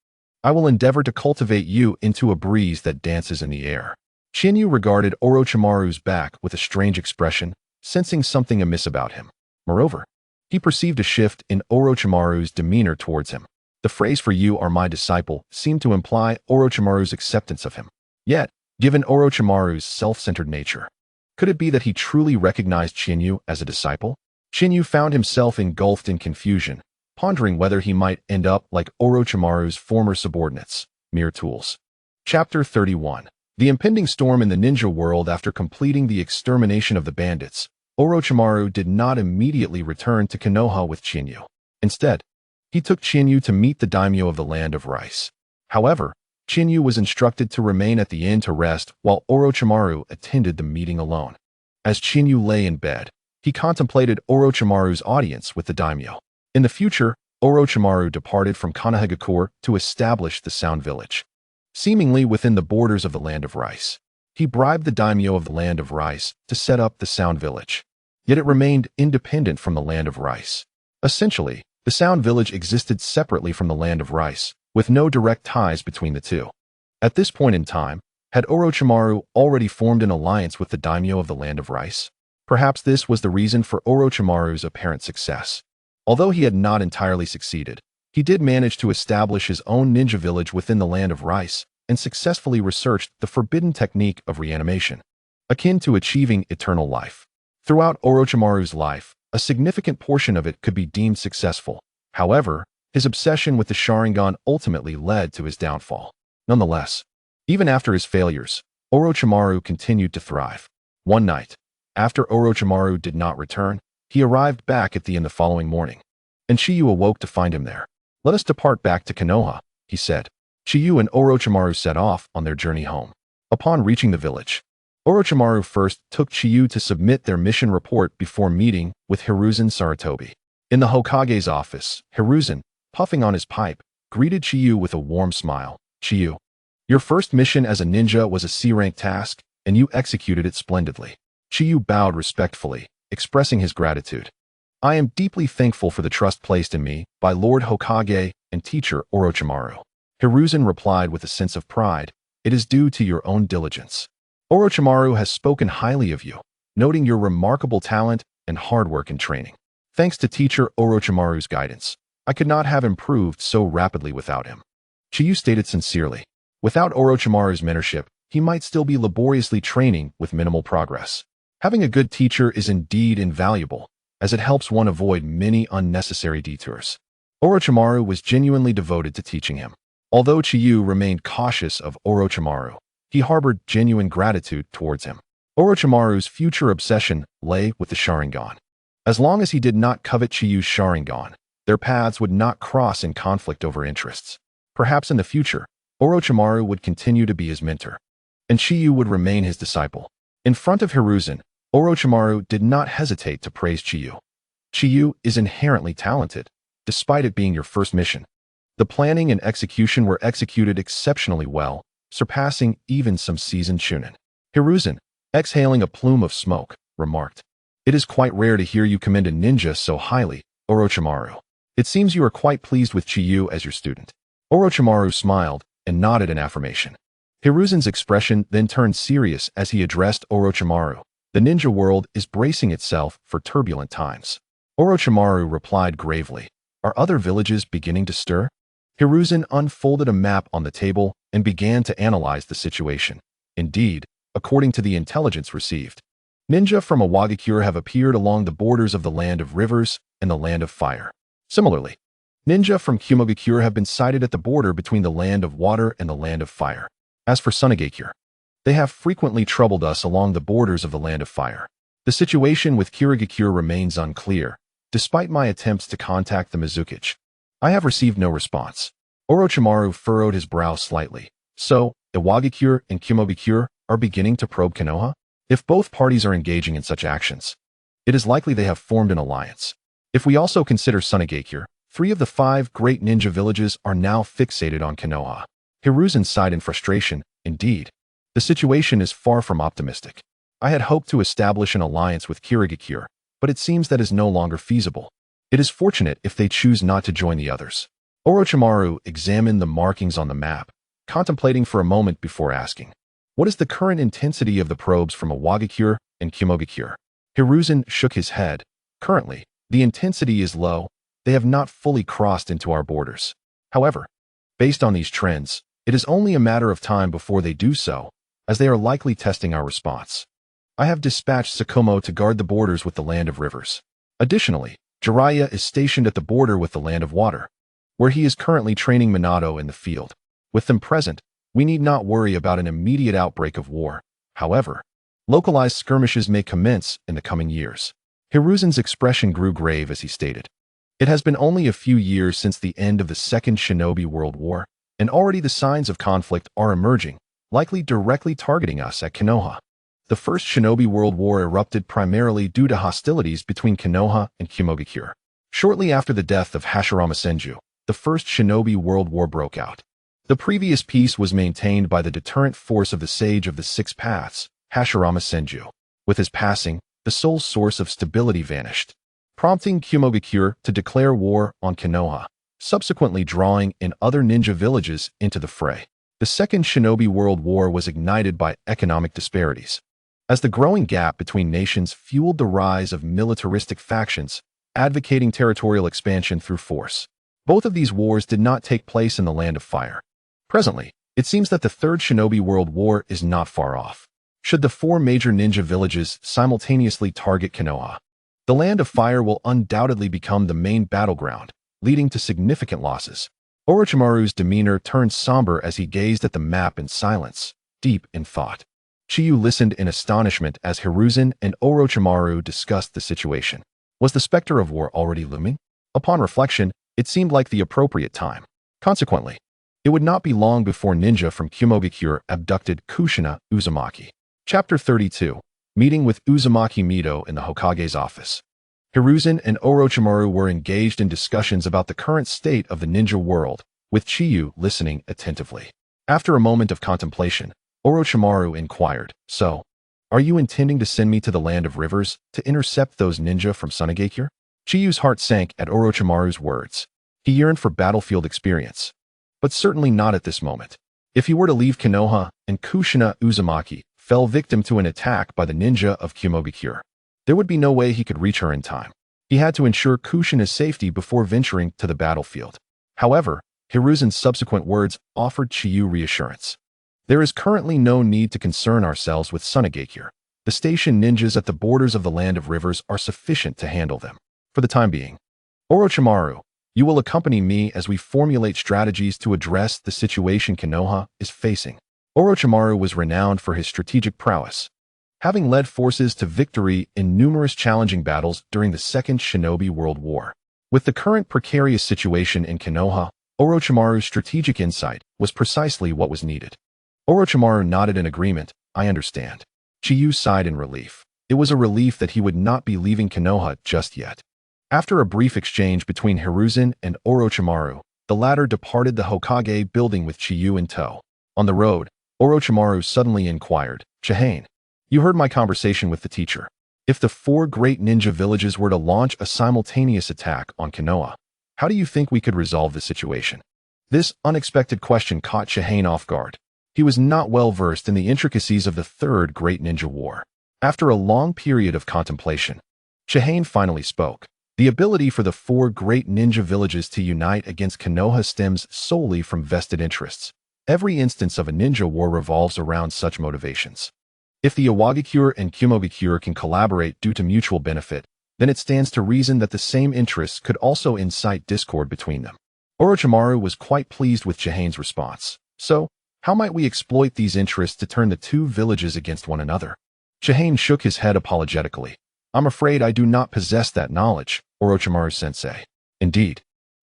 I will endeavor to cultivate you into a breeze that dances in the air." Chiyu regarded Orochimaru's back with a strange expression, sensing something amiss about him. Moreover, he perceived a shift in Orochimaru's demeanor towards him. The phrase "for you are my disciple" seemed to imply Orochimaru's acceptance of him. Yet, given Orochimaru's self-centered nature, could it be that he truly recognized Chiyu as a disciple? Chiyu found himself engulfed in confusion, pondering whether he might end up like Orochimaru's former subordinates, mere tools. Chapter 31. The impending storm in the ninja world. After completing the extermination of the bandits, Orochimaru did not immediately return to Konoha with Chiyu. Instead, he took Chiyu to meet the daimyo of the Land of Rice. However, Chiyu was instructed to remain at the inn to rest while Orochimaru attended the meeting alone. As Chiyu lay in bed, he contemplated Orochimaru's audience with the daimyo. In the future, Orochimaru departed from Konohagakure to establish the Sound Village, seemingly within the borders of the Land of Rice. He bribed the daimyo of the Land of Rice to set up the Sound Village, yet it remained independent from the Land of Rice. Essentially, the Sound Village existed separately from the Land of Rice, with no direct ties between the two. At this point in time, had Orochimaru already formed an alliance with the daimyo of the Land of Rice? Perhaps this was the reason for Orochimaru's apparent success. Although he had not entirely succeeded, he did manage to establish his own ninja village within the Land of Rice and successfully researched the forbidden technique of reanimation, akin to achieving eternal life. Throughout Orochimaru's life, a significant portion of it could be deemed successful. However, his obsession with the Sharingan ultimately led to his downfall. Nonetheless, even after his failures, Orochimaru continued to thrive. One night, after Orochimaru did not return, he arrived back at the inn the following morning, and Chiyu awoke to find him there. "Let us depart back to Konoha," he said. Chiyu and Orochimaru set off on their journey home. Upon reaching the village, Orochimaru first took Chiyu to submit their mission report before meeting with Hiruzen Sarutobi. In the Hokage's office, Hiruzen, puffing on his pipe, greeted Chiyu with a warm smile. "Chiyu, your first mission as a ninja was a C-rank task, and you executed it splendidly." Chiyu bowed respectfully, expressing his gratitude. "I am deeply thankful for the trust placed in me by Lord Hokage and teacher Orochimaru." Hiruzen replied with a sense of pride, "It is due to your own diligence. Orochimaru has spoken highly of you, noting your remarkable talent and hard work in training. Thanks to teacher Orochimaru's guidance, I could not have improved so rapidly without him. Chiyu stated sincerely. Without Orochimaru's mentorship, he might still be laboriously training with minimal progress. Having a good teacher is indeed invaluable, as it helps one avoid many unnecessary detours. Orochimaru was genuinely devoted to teaching him. Although Chiyu remained cautious of Orochimaru, he harbored genuine gratitude towards him. Orochimaru's future obsession lay with the Sharingan. As long as he did not covet Chiyu's Sharingan, their paths would not cross in conflict over interests. Perhaps in the future, Orochimaru would continue to be his mentor, and Chiyu would remain his disciple. In front of Hiruzen, Orochimaru did not hesitate to praise Chiyu. Chiyu is inherently talented, despite it being your first mission. The planning and execution were executed exceptionally well, surpassing even some seasoned chunin. Hiruzen, exhaling a plume of smoke, remarked, "It is quite rare to hear you commend a ninja so highly, Orochimaru. It seems you are quite pleased with Chiyu as your student." Orochimaru smiled and nodded in affirmation. Hiruzen's expression then turned serious as he addressed Orochimaru. The ninja world is bracing itself for turbulent times. Orochimaru replied gravely, "Are other villages beginning to stir?" Hiruzen unfolded a map on the table and began to analyze the situation. Indeed, according to the intelligence received, ninja from Iwagakure have appeared along the borders of the Land of Rivers and the Land of Fire. Similarly, ninja from Kumogakure have been sighted at the border between the Land of Water and the Land of Fire. As for Sunagakure, they have frequently troubled us along the borders of the Land of Fire. The situation with Kirigakure remains unclear, despite my attempts to contact the Mizukichi. I have received no response. Orochimaru furrowed his brow slightly. So, Iwagakure and Kumogakure are beginning to probe Konoha? If both parties are engaging in such actions, it is likely they have formed an alliance. If we also consider Sunagakure, 3 of the 5 great ninja villages are now fixated on Konoha. Hiruzen sighed in frustration. Indeed, the situation is far from optimistic. I had hoped to establish an alliance with Kirigakure, but it seems that is no longer feasible. It is fortunate if they choose not to join the others. Orochimaru examined the markings on the map, contemplating for a moment before asking, "What is the current intensity of the probes from Iwagakure and Kumogakure?" Hiruzen shook his head. "Currently, the intensity is low. They have not fully crossed into our borders. However, based on these trends, it is only a matter of time before they do so, as they are likely testing our response. I have dispatched Sakomo to guard the borders with the Land of Rivers. Additionally, Jiraiya is stationed at the border with the Land of Water, where he is currently training Minato in the field. With them present, we need not worry about an immediate outbreak of war. However, localized skirmishes may commence in the coming years." Hiruzen's expression grew grave as he stated, "It has been only a few years since the end of the Second Shinobi World War, and already the signs of conflict are emerging, likely directly targeting us at Konoha. The First Shinobi World War erupted primarily due to hostilities between Konoha and Kumogakure. Shortly after the death of Hashirama Senju, the First Shinobi World War broke out. The previous peace was maintained by the deterrent force of the Sage of the Six Paths, Hashirama Senju. With his passing, the sole source of stability vanished, prompting Kumogakure to declare war on Konoha, subsequently drawing in other ninja villages into the fray. The Second Shinobi World War was ignited by economic disparities, as the growing gap between nations fueled the rise of militaristic factions advocating territorial expansion through force. Both of these wars did not take place in the Land of Fire. Presently, it seems that the Third Shinobi World War is not far off. Should the 4 major ninja villages simultaneously target Konoha, the Land of Fire will undoubtedly become the main battleground, leading to significant losses. Orochimaru's demeanor turned somber as he gazed at the map in silence, deep in thought. Chiyu listened in astonishment as Hiruzen and Orochimaru discussed the situation. Was the specter of war already looming? Upon reflection, it seemed like the appropriate time. Consequently, it would not be long before ninja from Kumogakure abducted Kushina Uzumaki. Chapter 32. Meeting with Uzumaki Mito in the Hokage's office. Hiruzen and Orochimaru were engaged in discussions about the current state of the ninja world, with Chiyu listening attentively. After a moment of contemplation, Orochimaru inquired, "So, are you intending to send me to the Land of Rivers to intercept those ninja from Sunagakure?" Chiyu's heart sank at Orochimaru's words. He yearned for battlefield experience, but certainly not at this moment. If he were to leave Konoha and Kushina Uzumaki fell victim to an attack by the ninja of Kumogakure, there would be no way he could reach her in time. He had to ensure Kushina's safety before venturing to the battlefield. However, Hiruzen's subsequent words offered Chiyu reassurance. There is currently no need to concern ourselves with Sunagakure. The station ninjas at the borders of the Land of Rivers are sufficient to handle them. For the time being. Orochimaru, you will accompany me as we formulate strategies to address the situation Konoha is facing. Orochimaru was renowned for his strategic prowess, having led forces to victory in numerous challenging battles during the Second Shinobi World War. With the current precarious situation in Konoha, Orochimaru's strategic insight was precisely what was needed. Orochimaru nodded in agreement. I understand. Chiyu sighed in relief. It was a relief that he would not be leaving Konoha just yet. After a brief exchange between Hiruzen and Orochimaru, the latter departed the Hokage building with Chiyu in tow. On the road, Orochimaru suddenly inquired, Chihane, you heard my conversation with the teacher. If the 4 great ninja villages were to launch a simultaneous attack on Konoha, how do you think we could resolve the situation? This unexpected question caught Chihane off guard. He was not well versed in the intricacies of the Third Great Ninja War. After a long period of contemplation, Chihane finally spoke. The ability for the 4 great ninja villages to unite against Konoha stems solely from vested interests. Every instance of a ninja war revolves around such motivations. If the Iwagakure and Kumogakure can collaborate due to mutual benefit, then it stands to reason that the same interests could also incite discord between them. Orochimaru was quite pleased with Chihane's response. So, how might we exploit these interests to turn the 2 villages against one another? Chihane shook his head apologetically. I'm afraid I do not possess that knowledge, Orochimaru-sensei. Indeed.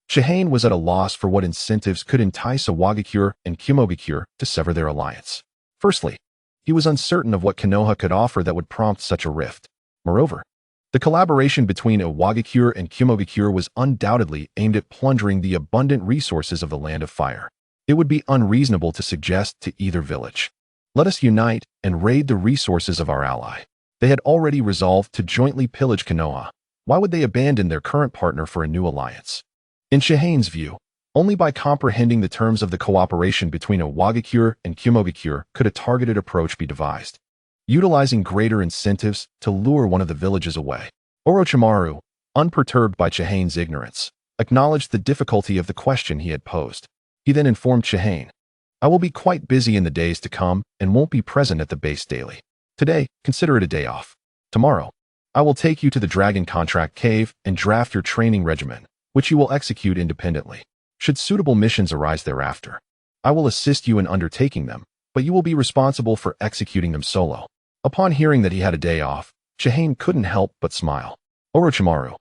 Chihane was at a loss for what incentives could entice Iwagakure and Kumogakure to sever their alliance. Firstly, he was uncertain of what Konoha could offer that would prompt such a rift. Moreover, the collaboration between Iwagakure and Kumogakure was undoubtedly aimed at plundering the abundant resources of the Land of Fire. It would be unreasonable to suggest to either village, let us unite and raid the resources of our ally. They had already resolved to jointly pillage Konoha. Why would they abandon their current partner for a new alliance? In Chihane's view, only by comprehending the terms of the cooperation between Iwagakure and Kumogakure could a targeted approach be devised, utilizing greater incentives to lure one of the villages away. Orochimaru, unperturbed by Chihane's ignorance, acknowledged the difficulty of the question he had posed. He then informed Chihane, I will be quite busy in the days to come and won't be present at the base daily. Today, consider it a day off. Tomorrow, I will take you to the Dragon Contract Cave and draft your training regimen, which you will execute independently. Should suitable missions arise thereafter, I will assist you in undertaking them, but you will be responsible for executing them solo. Upon hearing that he had a day off, Chihane couldn't help but smile. Orochimaru,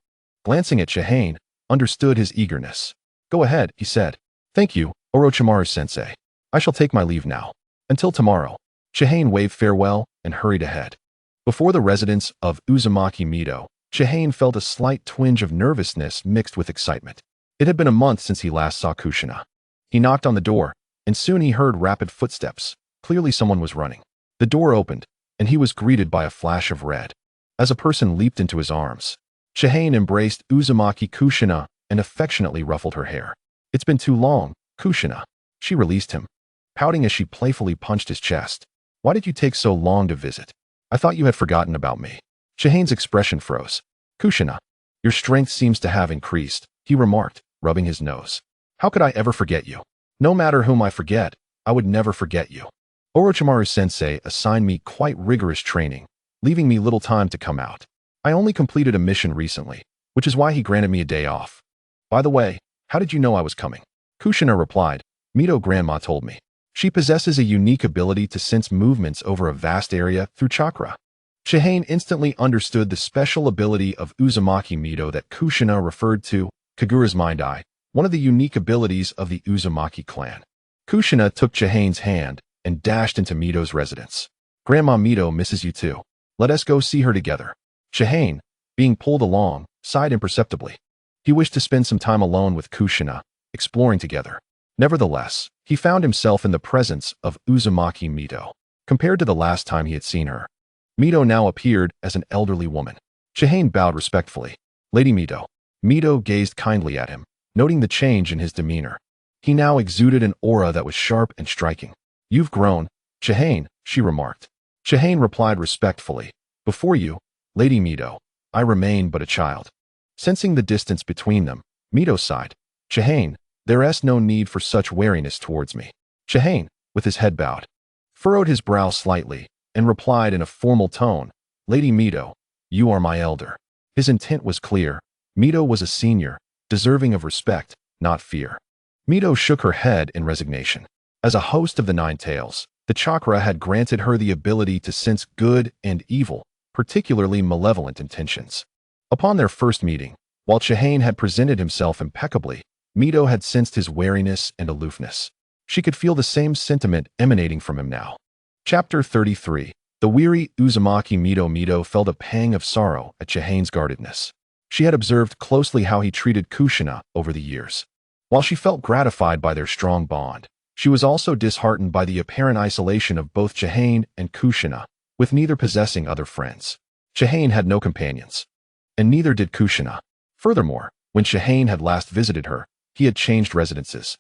glancing at Chihane, understood his eagerness. Go ahead, he said. Thank you, Orochimaru-sensei. I shall take my leave now. Until tomorrow. Chihane waved farewell and hurried ahead. Before the residence of Uzumaki Mido, Chihane felt a slight twinge of nervousness mixed with excitement. It had been a month since he last saw Kushina. He knocked on the door, and soon he heard rapid footsteps. Clearly someone was running. The door opened, and he was greeted by a flash of red. As a person leaped into his arms, Chihane embraced Uzumaki Kushina and affectionately ruffled her hair. It's been too long, Kushina. She released him, pouting as she playfully punched his chest. Why did you take so long to visit? I thought you had forgotten about me. Chihane's expression froze. Kushina, your strength seems to have increased, he remarked, rubbing his nose. How could I ever forget you? No matter whom I forget, I would never forget you. Orochimaru-sensei assigned me quite rigorous training, leaving me little time to come out. I only completed a mission recently, which is why he granted me a day off. By the way, how did you know I was coming? Kushina replied, Mido Grandma told me. She possesses a unique ability to sense movements over a vast area through chakra. Chihane instantly understood the special ability of Uzumaki Mido that Kushina referred to, Kagura's Mind Eye, one of the unique abilities of the Uzumaki clan. Kushina took Chihane's hand and dashed into Mido's residence. Grandma Mido misses you too. Let us go see her together. Chihane, being pulled along, sighed imperceptibly. He wished to spend some time alone with Kushina, exploring together. Nevertheless, he found himself in the presence of Uzumaki Mido. Compared to the last time he had seen her, Mido now appeared as an elderly woman. Chihane bowed respectfully. Lady Mido. Mido gazed kindly at him, noting the change in his demeanor. He now exuded an aura that was sharp and striking. You've grown, Chihane, she remarked. Chihane replied respectfully. Before you, Lady Mido, I remain but a child. Sensing the distance between them, Mito sighed. Chihane, there's no need for such wariness towards me. Chihane, with his head bowed, furrowed his brow slightly, and replied in a formal tone, Lady Mito, you are my elder. His intent was clear. Mito was a senior, deserving of respect, not fear. Mito shook her head in resignation. As a host of the Nine Tails, the chakra had granted her the ability to sense good and evil, particularly malevolent intentions. Upon their first meeting, while Chihane had presented himself impeccably, Mito had sensed his wariness and aloofness. She could feel the same sentiment emanating from him now. Chapter 33. The weary Uzumaki Mito felt a pang of sorrow at Chihane's guardedness. She had observed closely how he treated Kushina over the years. While she felt gratified by their strong bond, she was also disheartened by the apparent isolation of both Chihane and Kushina, with neither possessing other friends. Chihane had no companions, and neither did Kushina. Furthermore, when Chihane had last visited her, he had changed residences,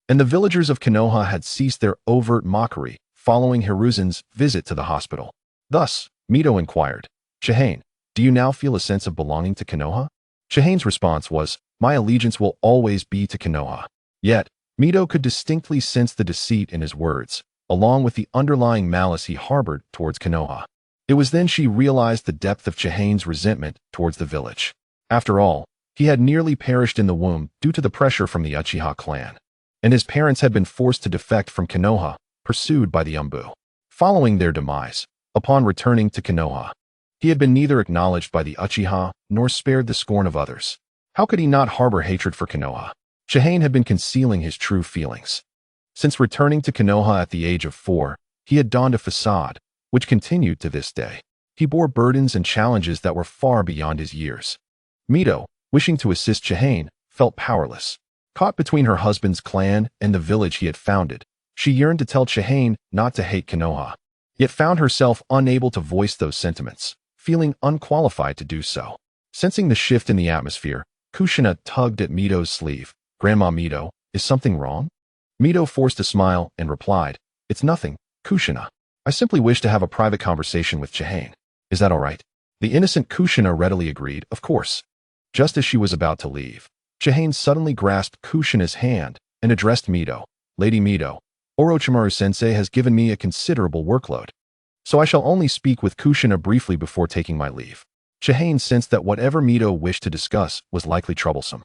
and the villagers of Konoha had ceased their overt mockery following Hiruzen's visit to the hospital. Thus, Mito inquired, Chihane, do you now feel a sense of belonging to Konoha? Chihane's response was, my allegiance will always be to Konoha. Yet, Mito could distinctly sense the deceit in his words, along with the underlying malice he harbored towards Konoha. It was then she realized the depth of Chihane's resentment towards the village. After all, he had nearly perished in the womb due to the pressure from the Uchiha clan, and his parents had been forced to defect from Konoha, pursued by the Umbu. Following their demise, upon returning to Konoha, he had been neither acknowledged by the Uchiha nor spared the scorn of others. How could he not harbor hatred for Konoha? Chihane had been concealing his true feelings. Since returning to Konoha at the age of 4, he had donned a facade, which continued to this day. He bore burdens and challenges that were far beyond his years. Mito, wishing to assist Chihane, felt powerless. Caught between her husband's clan and the village he had founded, she yearned to tell Chihane not to hate Konoha, yet found herself unable to voice those sentiments, feeling unqualified to do so. Sensing the shift in the atmosphere, Kushina tugged at Mito's sleeve. Grandma Mito, is something wrong? Mito forced a smile and replied, it's nothing, Kushina. I simply wish to have a private conversation with Chihane. Is that all right? The innocent Kushina readily agreed, of course. Just as she was about to leave, Chihane suddenly grasped Kushina's hand and addressed Mito. Lady Mito, Orochimaru-sensei has given me a considerable workload, so I shall only speak with Kushina briefly before taking my leave. Chihane sensed that whatever Mito wished to discuss was likely troublesome.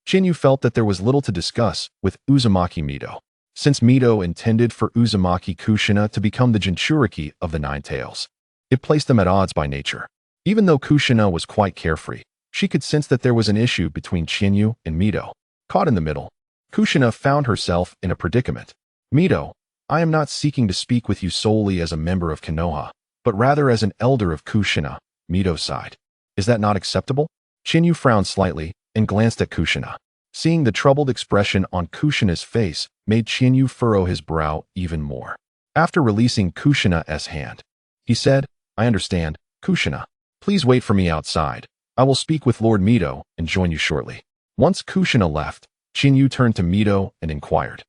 Chiyu felt that there was little to discuss with Uzumaki Mito, since Mito intended for Uzumaki Kushina to become the Jinchuriki of the Nine Tails. It placed them at odds by nature. Even though Kushina was quite carefree, she could sense that there was an issue between Chiyu and Mito. Caught in the middle, Kushina found herself in a predicament. Mito, I am not seeking to speak with you solely as a member of Konoha, but rather as an elder of Kushina, Mito sighed. Is that not acceptable? Chiyu frowned slightly and glanced at Kushina. Seeing the troubled expression on Kushina's face made Chiyu furrow his brow even more. After releasing Kushina's hand, he said, I understand, Kushina. Please wait for me outside. I will speak with Lord Mito and join you shortly. Once Kushina left, Chiyu turned to Mito and inquired,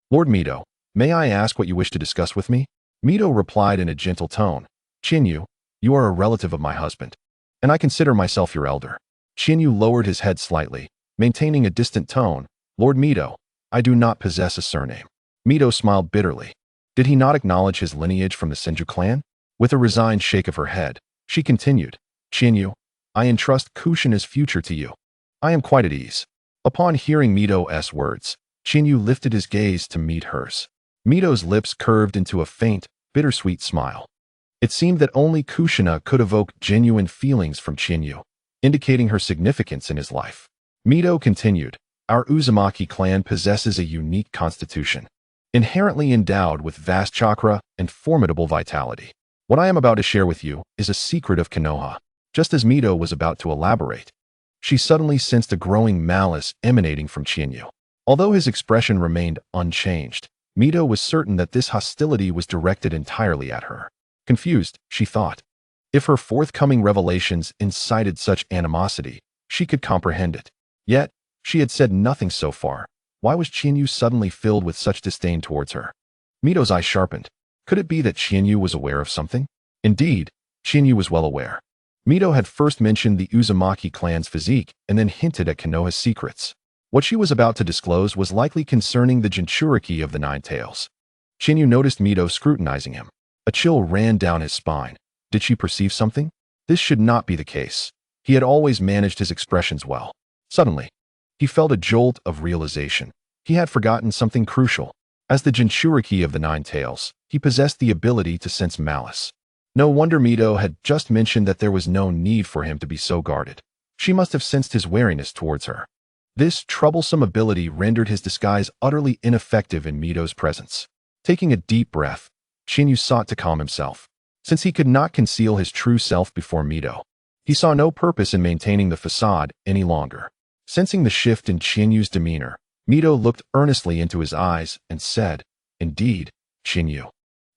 Lord Mito, may I ask what you wish to discuss with me? Mito replied in a gentle tone, Chiyu, you are a relative of my husband, and I consider myself your elder. Chiyu lowered his head slightly, maintaining a distant tone. Lord Mito, I do not possess a surname. Mito smiled bitterly. Did he not acknowledge his lineage from the Senju clan? With a resigned shake of her head, she continued, Chiyu, I entrust Kushina's future to you. I am quite at ease. Upon hearing Mito's words, Chiyu lifted his gaze to meet hers. Mito's lips curved into a faint, bittersweet smile. It seemed that only Kushina could evoke genuine feelings from Chiyu, indicating her significance in his life. Mito continued, our Uzumaki clan possesses a unique constitution, inherently endowed with vast chakra and formidable vitality. What I am about to share with you is a secret of Konoha. Just as Mito was about to elaborate, she suddenly sensed a growing malice emanating from Chiyu. Although his expression remained unchanged, Mito was certain that this hostility was directed entirely at her. Confused, she thought, if her forthcoming revelations incited such animosity, she could comprehend it. Yet, she had said nothing so far. Why was Chiyu suddenly filled with such disdain towards her? Mito's eye sharpened. Could it be that Chiyu was aware of something? Indeed, Chiyu was well aware. Mito had first mentioned the Uzumaki clan's physique and then hinted at Konoha's secrets. What she was about to disclose was likely concerning the Jinchuriki of the Nine Tails. Chiyu noticed Mito scrutinizing him. A chill ran down his spine. Did she perceive something? This should not be the case. He had always managed his expressions well. Suddenly, he felt a jolt of realization. He had forgotten something crucial. As the Jinchuriki of the Nine Tails, he possessed the ability to sense malice. No wonder Mito had just mentioned that there was no need for him to be so guarded. She must have sensed his wariness towards her. This troublesome ability rendered his disguise utterly ineffective in Mito's presence. Taking a deep breath, Chiyu sought to calm himself. Since he could not conceal his true self before Mito, he saw no purpose in maintaining the facade any longer. Sensing the shift in Chinyu's demeanor, Mito looked earnestly into his eyes and said, "Indeed, Chiyu.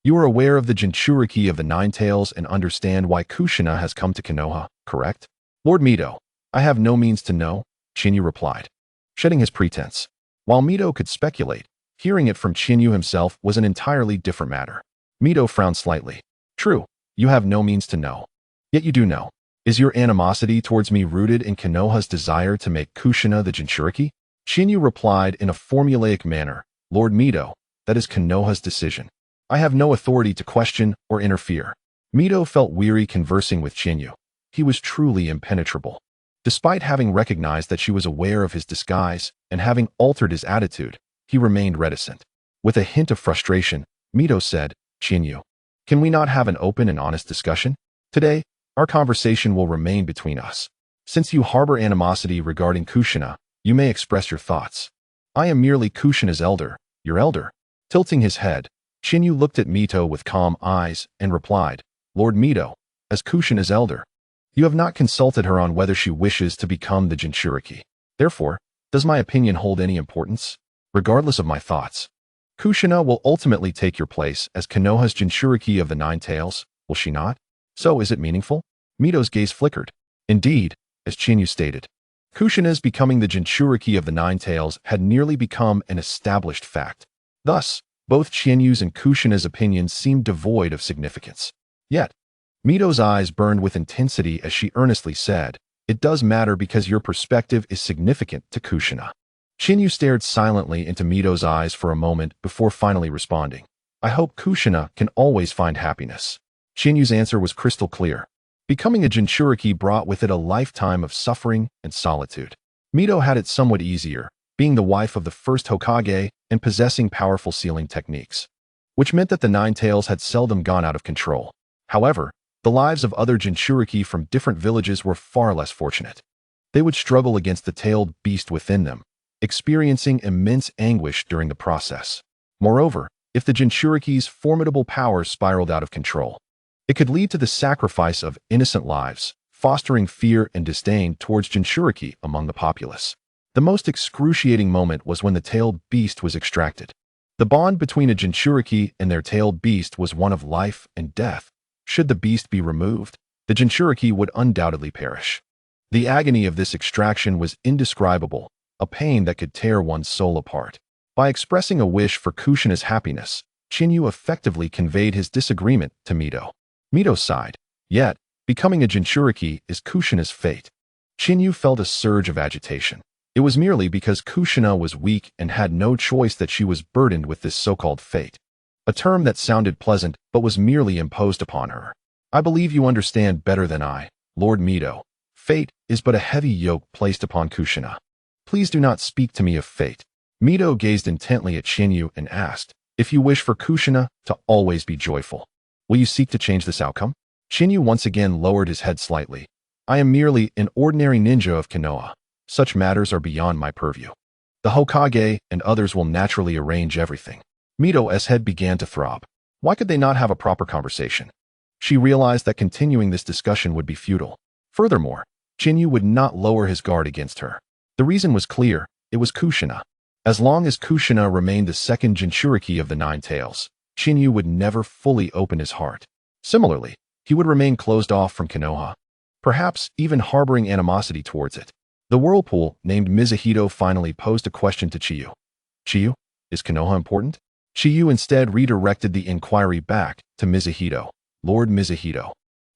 You are aware of the Jinchuriki of the Nine Tails and understand why Kushina has come to Konoha, correct?" "Lord Mito, I have no means to know," Chiyu replied, shedding his pretense. While Mito could speculate, hearing it from Chiyu himself was an entirely different matter. Mito frowned slightly. "True, you have no means to know. Yet you do know. Is your animosity towards me rooted in Konoha's desire to make Kushina the Jinchuriki?" Chiyu replied in a formulaic manner, "Lord Mito, that is Konoha's decision. I have no authority to question or interfere." Mito felt weary conversing with Chiyu. He was truly impenetrable. Despite having recognized that she was aware of his disguise and having altered his attitude, he remained reticent. With a hint of frustration, Mito said, "Chiyu, can we not have an open and honest discussion? Today, our conversation will remain between us. Since you harbor animosity regarding Kushina, you may express your thoughts. I am merely Kushina's elder, your elder." Tilting his head, Chiyu looked at Mito with calm eyes and replied, "Lord Mito, as Kushina's elder, you have not consulted her on whether she wishes to become the Jinchuriki. Therefore, does my opinion hold any importance? Regardless of my thoughts, Kushina will ultimately take your place as Konoha's Jinchuriki of the Nine Tails, will she not? So is it meaningful?" Mito's gaze flickered. Indeed, as Chiyu stated, Kushina's becoming the Jinchuriki of the Nine Tails had nearly become an established fact. Thus, both Chinyu's and Kushina's opinions seemed devoid of significance. Yet, Mito's eyes burned with intensity as she earnestly said, "It does matter because your perspective is significant to Kushina." Chiyu stared silently into Mito's eyes for a moment before finally responding, "I hope Kushina can always find happiness." Chinyu's answer was crystal clear. Becoming a Jinchuriki brought with it a lifetime of suffering and solitude. Mito had it somewhat easier, being the wife of the first Hokage and possessing powerful sealing techniques, which meant that the Nine Tails had seldom gone out of control. However, the lives of other Jinchuriki from different villages were far less fortunate. They would struggle against the tailed beast within them, experiencing immense anguish during the process. Moreover, if the Jinchuriki's formidable powers spiraled out of control, it could lead to the sacrifice of innocent lives, fostering fear and disdain towards Jinchuriki among the populace. The most excruciating moment was when the tailed beast was extracted. The bond between a Jinchuriki and their tailed beast was one of life and death. Should the beast be removed, the Jinchuriki would undoubtedly perish. The agony of this extraction was indescribable, a pain that could tear one's soul apart. By expressing a wish for Kushina's happiness, Chiyu effectively conveyed his disagreement to Mito. Mito sighed. Yet, becoming a Jinchuriki is Kushina's fate. Chiyu felt a surge of agitation. It was merely because Kushina was weak and had no choice that she was burdened with this so-called fate. A term that sounded pleasant but was merely imposed upon her. "I believe you understand better than I, Lord Mito. Fate is but a heavy yoke placed upon Kushina. Please do not speak to me of fate." Mito gazed intently at Chiyu and asked, "If you wish for Kushina to always be joyful, will you seek to change this outcome?" Chiyu once again lowered his head slightly. "I am merely an ordinary ninja of Konoha. Such matters are beyond my purview. The Hokage and others will naturally arrange everything." Mito's head began to throb. Why could they not have a proper conversation? She realized that continuing this discussion would be futile. Furthermore, Chiyu would not lower his guard against her. The reason was clear. It was Kushina. As long as Kushina remained the second Jinchuriki of the Nine Tails, Chiyu would never fully open his heart. Similarly, he would remain closed off from Konoha, perhaps even harboring animosity towards it. The whirlpool named Mizuhito finally posed a question to Chiyu. "Chiyu, is Konoha important?" Chiyu instead redirected the inquiry back to Mizuhito. "Lord Mizuhito,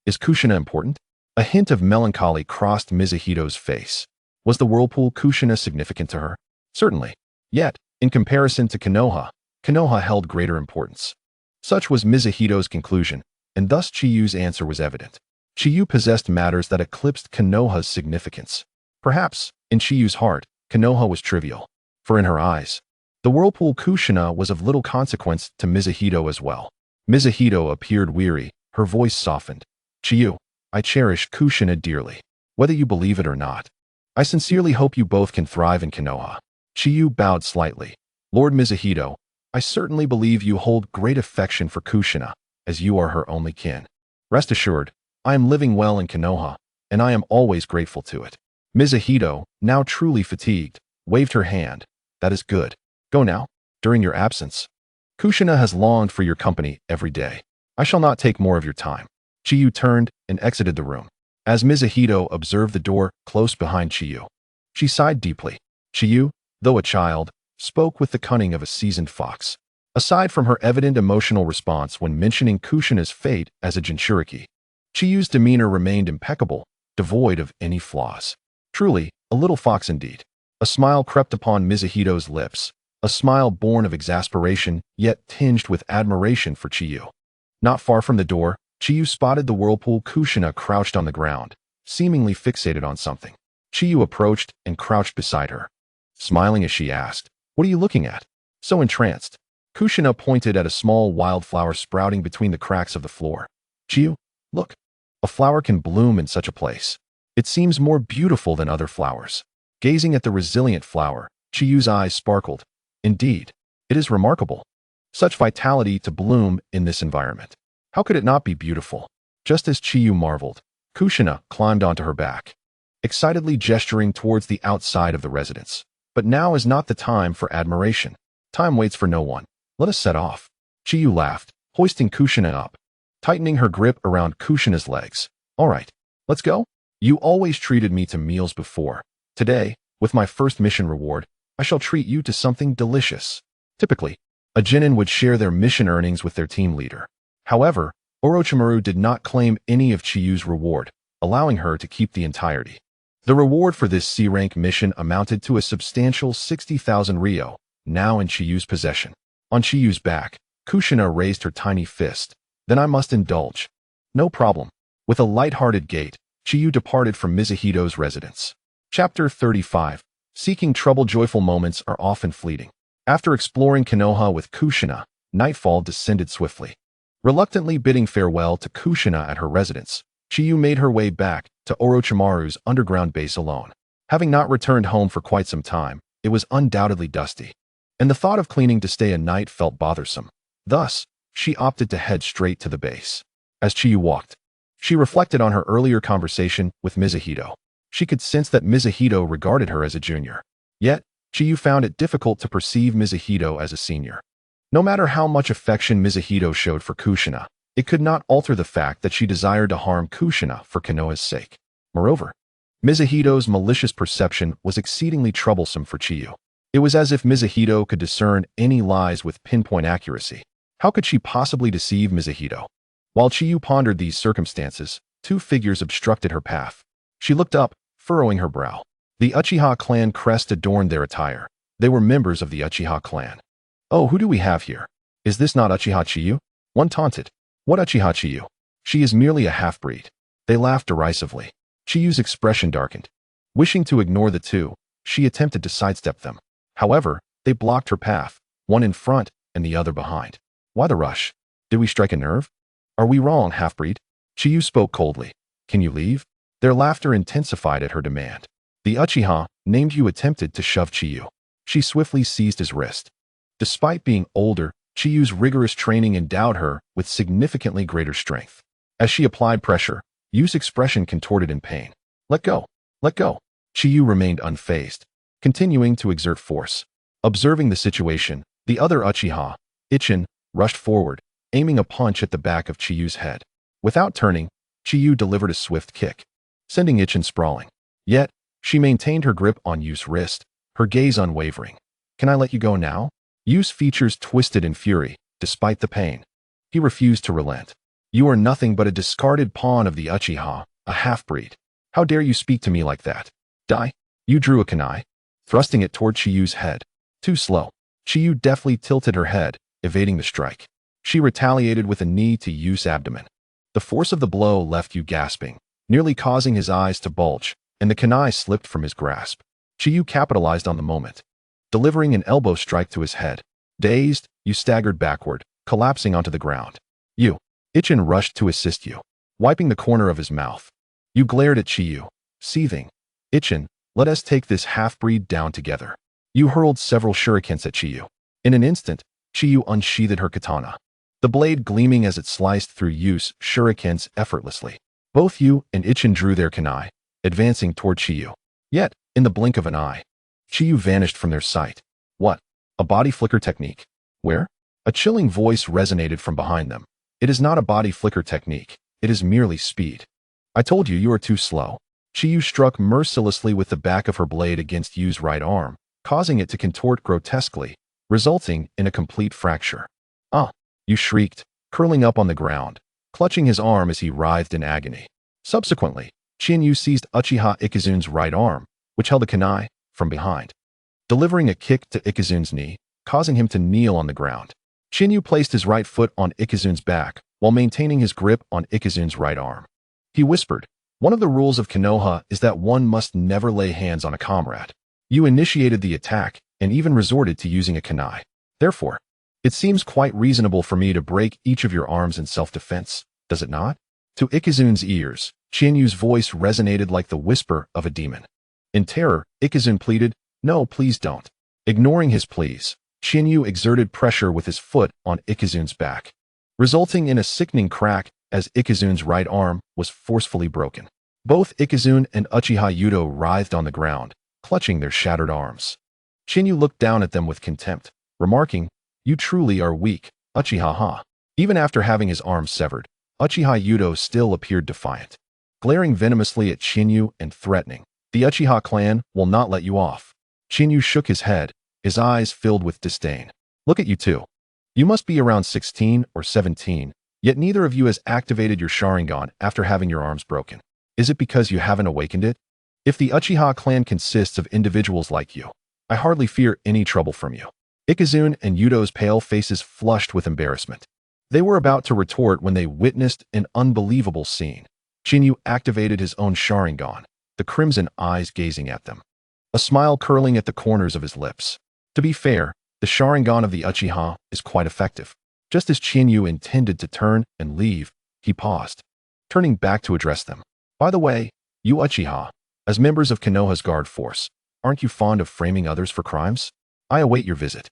is Kushina important?" A hint of melancholy crossed Mizuhito's face. Was the whirlpool Kushina significant to her? Certainly. Yet, in comparison to Konoha, Konoha held greater importance. Such was Mizuhito's conclusion, and thus Chiyu's answer was evident. Chiyu possessed matters that eclipsed Konoha's significance. Perhaps, in Chiyu's heart, Konoha was trivial. For in her eyes, the whirlpool Kushina was of little consequence to Mizuhito as well. Mizuhito appeared weary, her voice softened. Chiyu, I cherish Kushina dearly. Whether you believe it or not, I sincerely hope you both can thrive in Konoha. Chiyu bowed slightly. Lord Mizuhito, I certainly believe you hold great affection for Kushina, as you are her only kin. Rest assured, I am living well in Konoha, and I am always grateful to it. Mizuhito, now truly fatigued, waved her hand. That is good. Go now. During your absence, Kushina has longed for your company every day. I shall not take more of your time. Chiyu turned and exited the room. As Mizuhito observed the door close behind Chiyu, she sighed deeply. Chiyu, though a child, spoke with the cunning of a seasoned fox. Aside from her evident emotional response when mentioning Kushina's fate as a Jinchuriki, Chiyu's demeanor remained impeccable, devoid of any flaws. Truly, a little fox indeed. A smile crept upon Mizuhito's lips, a smile born of exasperation yet tinged with admiration for Chiyu. Not far from the door, Chiyu spotted the whirlpool Kushina crouched on the ground, seemingly fixated on something. Chiyu approached and crouched beside her. Smiling as she asked, "What are you looking at?" So entranced, Kushina pointed at a small wildflower sprouting between the cracks of the floor. Chiyu, look. A flower can bloom in such a place. It seems more beautiful than other flowers. Gazing at the resilient flower, Chiyu's eyes sparkled. Indeed, it is remarkable. Such vitality to bloom in this environment. How could it not be beautiful? Just as Chiyu marveled, Kushina climbed onto her back, excitedly gesturing towards the outside of the residence. But now is not the time for admiration. Time waits for no one. Let us set off. Chiyu laughed, hoisting Kushina up, tightening her grip around Kushina's legs. All right, let's go. You always treated me to meals before. Today, with my first mission reward, I shall treat you to something delicious. Typically, a genin would share their mission earnings with their team leader. However, Orochimaru did not claim any of Chiyu's reward, allowing her to keep the entirety. The reward for this C-rank mission amounted to a substantial 60,000 ryo, now in Chiyu's possession. On Chiyu's back, Kushina raised her tiny fist. Then I must indulge. No problem. With a light-hearted gait, Chiyu departed from Mizuhito's residence. Chapter 35. Seeking trouble. Joyful moments are often fleeting. After exploring Konoha with Kushina, nightfall descended swiftly. Reluctantly bidding farewell to Kushina at her residence, Chiyu made her way back to Orochimaru's underground base alone. Having not returned home for quite some time, it was undoubtedly dusty, and the thought of cleaning to stay a night felt bothersome. Thus, she opted to head straight to the base. As Chiyu walked, she reflected on her earlier conversation with Mizuhito. She could sense that Mizuhito regarded her as a junior. Yet, Chiyu found it difficult to perceive Mizuhito as a senior. No matter how much affection Mizuhito showed for Kushina, it could not alter the fact that she desired to harm Kushina for Konoha's sake. Moreover, Mizuhito's malicious perception was exceedingly troublesome for Chiyu. It was as if Mizuhito could discern any lies with pinpoint accuracy. How could she possibly deceive Mizuhito? While Chiyu pondered these circumstances, two figures obstructed her path. She looked up, furrowing her brow. The Uchiha clan crest adorned their attire. They were members of the Uchiha clan. Oh, who do we have here? Is this not Uchiha Chiyu? One taunted. What Uchiha Chiyu? She is merely a half-breed. They laughed derisively. Chiyu's expression darkened. Wishing to ignore the two, she attempted to sidestep them. However, they blocked her path, one in front and the other behind. Why the rush? Did we strike a nerve? Are we wrong, half-breed? Chiyu spoke coldly. Can you leave? Their laughter intensified at her demand. The Uchiha named you attempted to shove Chiyu. She swiftly seized his wrist. Despite being older, Chiyu's rigorous training endowed her with significantly greater strength. As she applied pressure, Yu's expression contorted in pain. Let go. Let go. Chiyu remained unfazed, continuing to exert force. Observing the situation, the other Uchiha, Ichin, rushed forward, aiming a punch at the back of Chiyu's head. Without turning, Chiyu delivered a swift kick, sending Ichin sprawling. Yet, she maintained her grip on Yu's wrist, her gaze unwavering. Can I let you go now? Yu's features twisted in fury, despite the pain. He refused to relent. You are nothing but a discarded pawn of the Uchiha, A half-breed. How dare you speak to me like that? Die. You drew a kunai, thrusting it toward Chiyu's head. Too slow. Chiyu deftly tilted her head, evading the strike. She retaliated with a knee to Yu's abdomen. The force of the blow left Yu gasping, nearly causing his eyes to bulge, and the kunai slipped from his grasp. Chiyu capitalized on the moment, delivering an elbow strike to his head. Dazed, Yu staggered backward, collapsing onto the ground. Yu. Ichin rushed to assist Yu, wiping the corner of his mouth. Yu glared at Chiyu, seething. Ichin, let us take this half-breed down together. Yu hurled several shurikens at Chiyu. In an instant, Chiyu unsheathed her katana, the blade gleaming as it sliced through Yu's shurikens effortlessly. Both Yu and Ichin drew their kunai, advancing toward Chiyu. Yet, in the blink of an eye, Chiyu vanished from their sight. What? A body flicker technique? Where? A chilling voice resonated from behind them. It is not a body flicker technique. It is merely speed. I told you are too slow. Chiyu struck mercilessly with the back of her blade against Yu's right arm, causing it to contort grotesquely, resulting in a complete fracture. Ah! Yu shrieked, curling up on the ground, clutching his arm as he writhed in agony. Subsequently, Chiyu seized Uchiha Ikizun's right arm, which held a kunai, from behind, delivering a kick to Ikizun's knee, causing him to kneel on the ground. Chiyu placed his right foot on Ikizun's back, while maintaining his grip on Ikizun's right arm. He whispered, one of the rules of Konoha is that one must never lay hands on a comrade. You initiated the attack, and even resorted to using a kunai. Therefore, it seems quite reasonable for me to break each of your arms in self-defense, does it not? To Ikizun's ears, Chinyu's voice resonated like the whisper of a demon. In terror, Ikizun pleaded, no, please don't. Ignoring his pleas, Chinyu exerted pressure with his foot on Ikizun's back, resulting in a sickening crack as Ikizun's right arm was forcefully broken. Both Ikizun and Uchiha Yudo writhed on the ground, clutching their shattered arms. Chinyu looked down at them with contempt, remarking, you truly are weak, Uchiha. Even after having his arm severed, Uchiha Yudo still appeared defiant, glaring venomously at Chinyu and threatening, the Uchiha clan will not let you off. Chinyu shook his head, his eyes filled with disdain. Look at you two. You must be around 16 or 17, yet neither of you has activated your Sharingan after having your arms broken. Is it because you haven't awakened it? If the Uchiha clan consists of individuals like you, I hardly fear any trouble from you. Ikizun and Yudo's pale faces flushed with embarrassment. They were about to retort when they witnessed an unbelievable scene. Chinyu activated his own Sharingan, the crimson eyes gazing at them, a smile curling at the corners of his lips. To be fair, the Sharingan of the Uchiha is quite effective. Just as Chinyu intended to turn and leave, he paused, turning back to address them. By the way, you Uchiha, as members of Konoha's guard force, aren't you fond of framing others for crimes? I await your visit.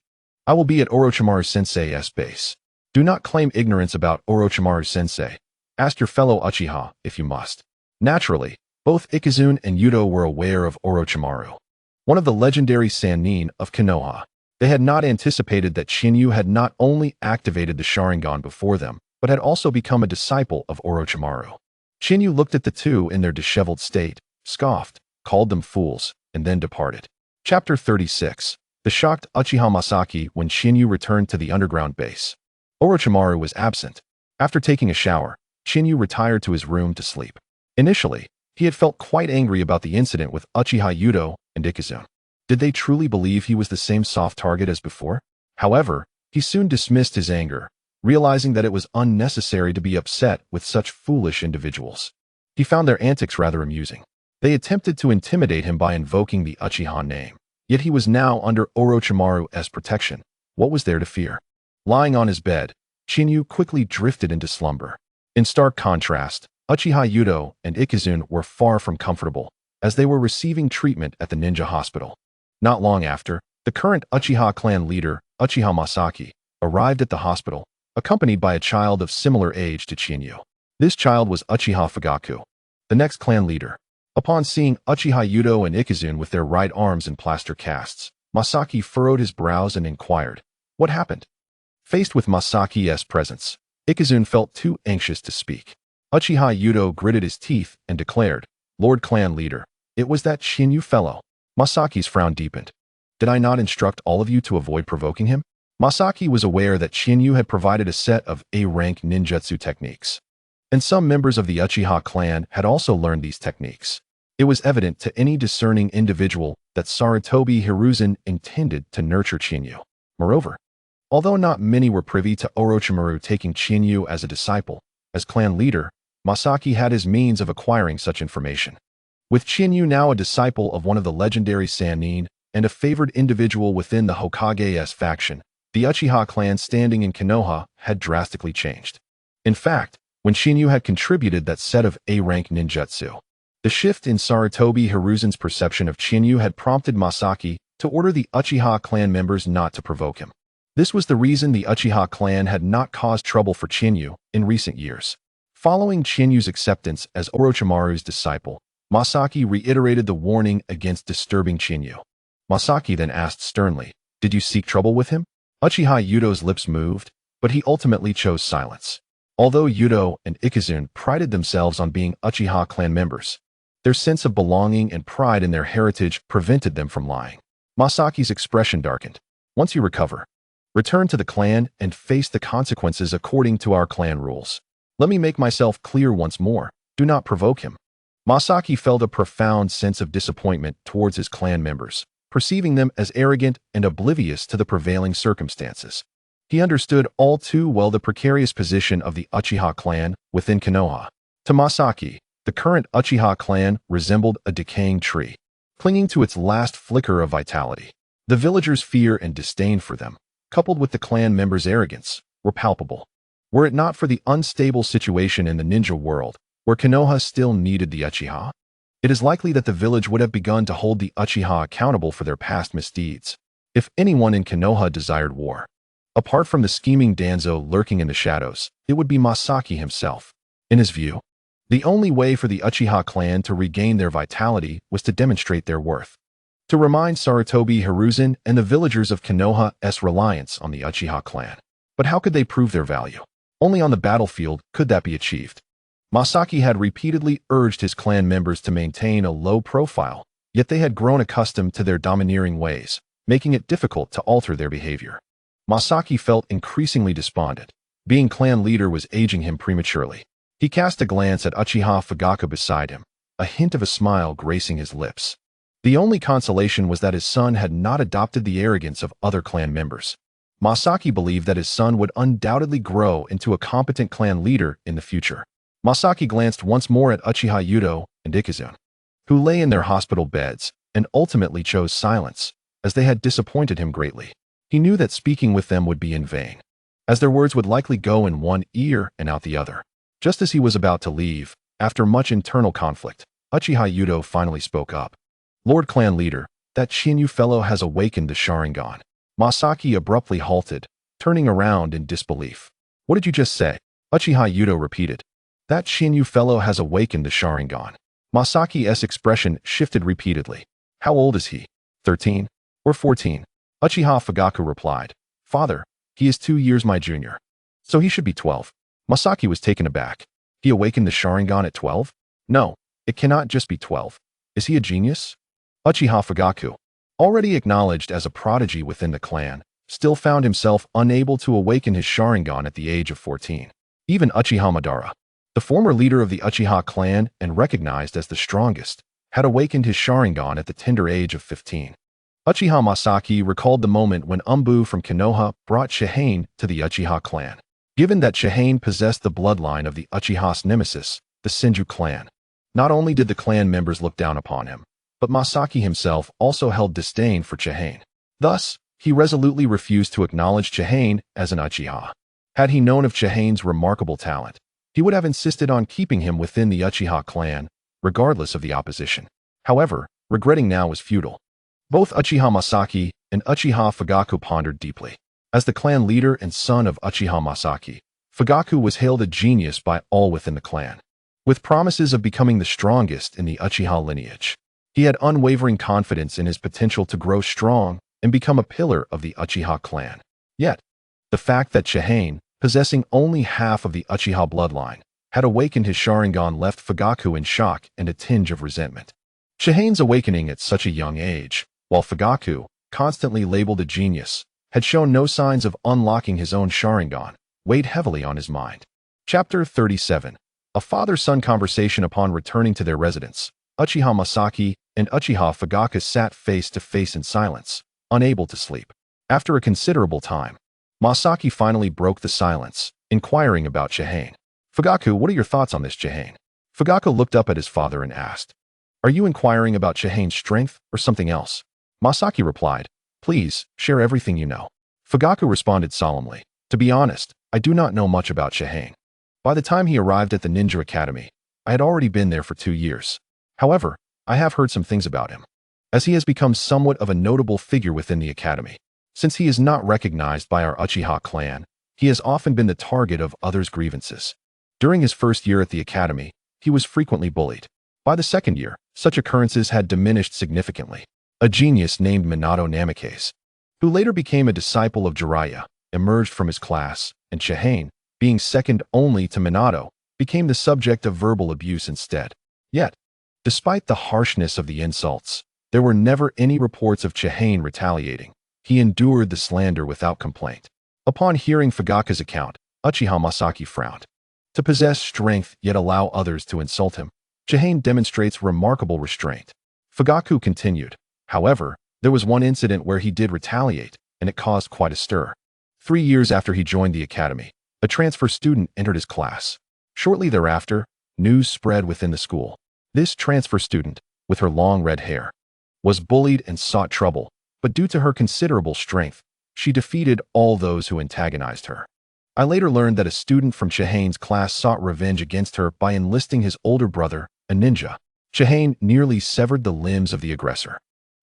I will be at Orochimaru-sensei's base. Do not claim ignorance about Orochimaru-sensei. Ask your fellow Uchiha if you must. Naturally, both Ikizun and Yudo were aware of Orochimaru, one of the legendary Sannin of Konoha. They had not anticipated that Chinyu had not only activated the Sharingan before them, but had also become a disciple of Orochimaru. Chinyu looked at the two in their disheveled state, scoffed, called them fools, and then departed. Chapter 36. The shocked Uchiha Masaki when Chinyu returned to the underground base. Orochimaru was absent. After taking a shower, Chinyu retired to his room to sleep. Initially, he had felt quite angry about the incident with Uchiha Yudo and Ikizun. Did they truly believe he was the same soft target as before? However, he soon dismissed his anger, realizing that it was unnecessary to be upset with such foolish individuals. He found their antics rather amusing. They attempted to intimidate him by invoking the Uchiha name. Yet he was now under Orochimaru's protection. What was there to fear? Lying on his bed, Chinyu quickly drifted into slumber. In stark contrast, Uchiha Yudo and Ikizun were far from comfortable, as they were receiving treatment at the ninja hospital. Not long after, the current Uchiha clan leader, Uchiha Masaki, arrived at the hospital, accompanied by a child of similar age to Chinyu. This child was Uchiha Fugaku, the next clan leader. Upon seeing Uchiha Yudo and Ikizun with their right arms in plaster casts, Masaki furrowed his brows and inquired, what happened? Faced with Masaki's presence, Ikizun felt too anxious to speak. Uchiha Yudo gritted his teeth and declared, Lord Clan Leader, it was that Chinyu fellow. Masaki's frown deepened. Did I not instruct all of you to avoid provoking him? Masaki was aware that Chinyu had provided a set of A-rank ninjutsu techniques. And some members of the Uchiha clan had also learned these techniques. It was evident to any discerning individual that Sarutobi Hiruzen intended to nurture Chiyu. Moreover, although not many were privy to Orochimaru taking Chiyu as a disciple, as clan leader, Masaki had his means of acquiring such information. With Chiyu now a disciple of one of the legendary Sannin and a favored individual within the Hokage's faction, the Uchiha clan standing in Konoha had drastically changed. In fact, when Chiyu had contributed that set of A-rank ninjutsu, the shift in Sarutobi Hiruzen's perception of Chiyu had prompted Masaki to order the Uchiha clan members not to provoke him. This was the reason the Uchiha clan had not caused trouble for Chiyu in recent years. Following Chinyu's acceptance as Orochimaru's disciple, Masaki reiterated the warning against disturbing Chiyu. Masaki then asked sternly, "Did you seek trouble with him?" Uchiha Yudo's lips moved, but he ultimately chose silence. Although Yudo and Ikizune prided themselves on being Uchiha clan members, their sense of belonging and pride in their heritage prevented them from lying. Masaki's expression darkened. "Once you recover, return to the clan and face the consequences according to our clan rules. Let me make myself clear once more, do not provoke him." Masaki felt a profound sense of disappointment towards his clan members, perceiving them as arrogant and oblivious to the prevailing circumstances. He understood all too well the precarious position of the Uchiha clan within Konoha. To Masaki, the current Uchiha clan resembled a decaying tree, clinging to its last flicker of vitality. The villagers' fear and disdain for them, coupled with the clan members' arrogance, were palpable. Were it not for the unstable situation in the ninja world, where Konoha still needed the Uchiha, it is likely that the village would have begun to hold the Uchiha accountable for their past misdeeds. If anyone in Konoha desired war, apart from the scheming Danzo lurking in the shadows, it would be Masaki himself. In his view, the only way for the Uchiha clan to regain their vitality was to demonstrate their worth. To remind Sarutobi Hiruzen and the villagers of Konoha's reliance on the Uchiha clan. But how could they prove their value? Only on the battlefield could that be achieved. Masaki had repeatedly urged his clan members to maintain a low profile, yet they had grown accustomed to their domineering ways, making it difficult to alter their behavior. Masaki felt increasingly despondent. Being clan leader was aging him prematurely. He cast a glance at Uchiha Fugaku beside him, a hint of a smile gracing his lips. The only consolation was that his son had not adopted the arrogance of other clan members. Masaki believed that his son would undoubtedly grow into a competent clan leader in the future. Masaki glanced once more at Uchiha Yudo and Ikizune, who lay in their hospital beds, and ultimately chose silence, as they had disappointed him greatly. He knew that speaking with them would be in vain, as their words would likely go in one ear and out the other. Just as he was about to leave, after much internal conflict, Uchiha Yudo finally spoke up. "Lord Clan Leader, that Chiyu fellow has awakened the Sharingan." Masaki abruptly halted, turning around in disbelief. "What did you just say?" Uchiha Yudo repeated. "That Chiyu fellow has awakened the Sharingan." Masaki's expression shifted repeatedly. "How old is he? 13? Or 14? Uchiha Fugaku replied. "Father, he is 2 years my junior. So he should be 12. Masaki was taken aback. "He awakened the Sharingan at 12? No, it cannot just be 12. Is he a genius?" Uchiha Fugaku, already acknowledged as a prodigy within the clan, still found himself unable to awaken his Sharingan at the age of 14. Even Uchiha Madara, the former leader of the Uchiha clan and recognized as the strongest, had awakened his Sharingan at the tender age of 15. Uchiha Masaki recalled the moment when Umbu from Konoha brought Shihane to the Uchiha clan. Given that Shihane possessed the bloodline of the Uchiha's nemesis, the Senju clan, not only did the clan members look down upon him, but Masaki himself also held disdain for Shihane. Thus, he resolutely refused to acknowledge Shihane as an Uchiha. Had he known of Shihane's remarkable talent, he would have insisted on keeping him within the Uchiha clan, regardless of the opposition. However, regretting now was futile. Both Uchiha Masaki and Uchiha Fugaku pondered deeply. As the clan leader and son of Uchiha Masaki, Fugaku was hailed a genius by all within the clan, with promises of becoming the strongest in the Uchiha lineage. He had unwavering confidence in his potential to grow strong and become a pillar of the Uchiha clan. Yet, the fact that Shihane, possessing only half of the Uchiha bloodline, had awakened his Sharingan left Fugaku in shock and a tinge of resentment. Shihane's awakening at such a young age, while Fugaku, constantly labeled a genius, had shown no signs of unlocking his own Sharingan, weighed heavily on his mind. Chapter 37. A father-son conversation upon returning to their residence. Uchiha Masaki and Uchiha Fugaku sat face to face in silence, unable to sleep. After a considerable time, Masaki finally broke the silence, inquiring about Chihane. Fugaku, what are your thoughts on this, Chihane? Fugaku looked up at his father and asked, "Are you inquiring about Chihane's strength or something else?" Masaki replied, "Please, share everything you know." Fugaku responded solemnly, "To be honest, I do not know much about Chihane. By the time he arrived at the Ninja Academy, I had already been there for 2 years. However, I have heard some things about him, as he has become somewhat of a notable figure within the academy. Since he is not recognized by our Uchiha clan, he has often been the target of others' grievances. During his first year at the academy, he was frequently bullied. By the second year, such occurrences had diminished significantly. A genius named Minato Namikaze, who later became a disciple of Jiraiya, emerged from his class, and Chihane, being second only to Minato, became the subject of verbal abuse instead. Yet, despite the harshness of the insults, there were never any reports of Chihane retaliating. He endured the slander without complaint. Upon hearing Fugaku's account, Uchiha Masaki frowned. To possess strength yet allow others to insult him, Chihane demonstrates remarkable restraint. Fugaku continued, "However, there was one incident where he did retaliate, and it caused quite a stir. 3 years after he joined the academy, a transfer student entered his class. Shortly thereafter, news spread within the school. This transfer student, with her long red hair, was bullied and sought trouble, but due to her considerable strength, she defeated all those who antagonized her. I later learned that a student from Chihane's class sought revenge against her by enlisting his older brother, a ninja. Chihane nearly severed the limbs of the aggressor.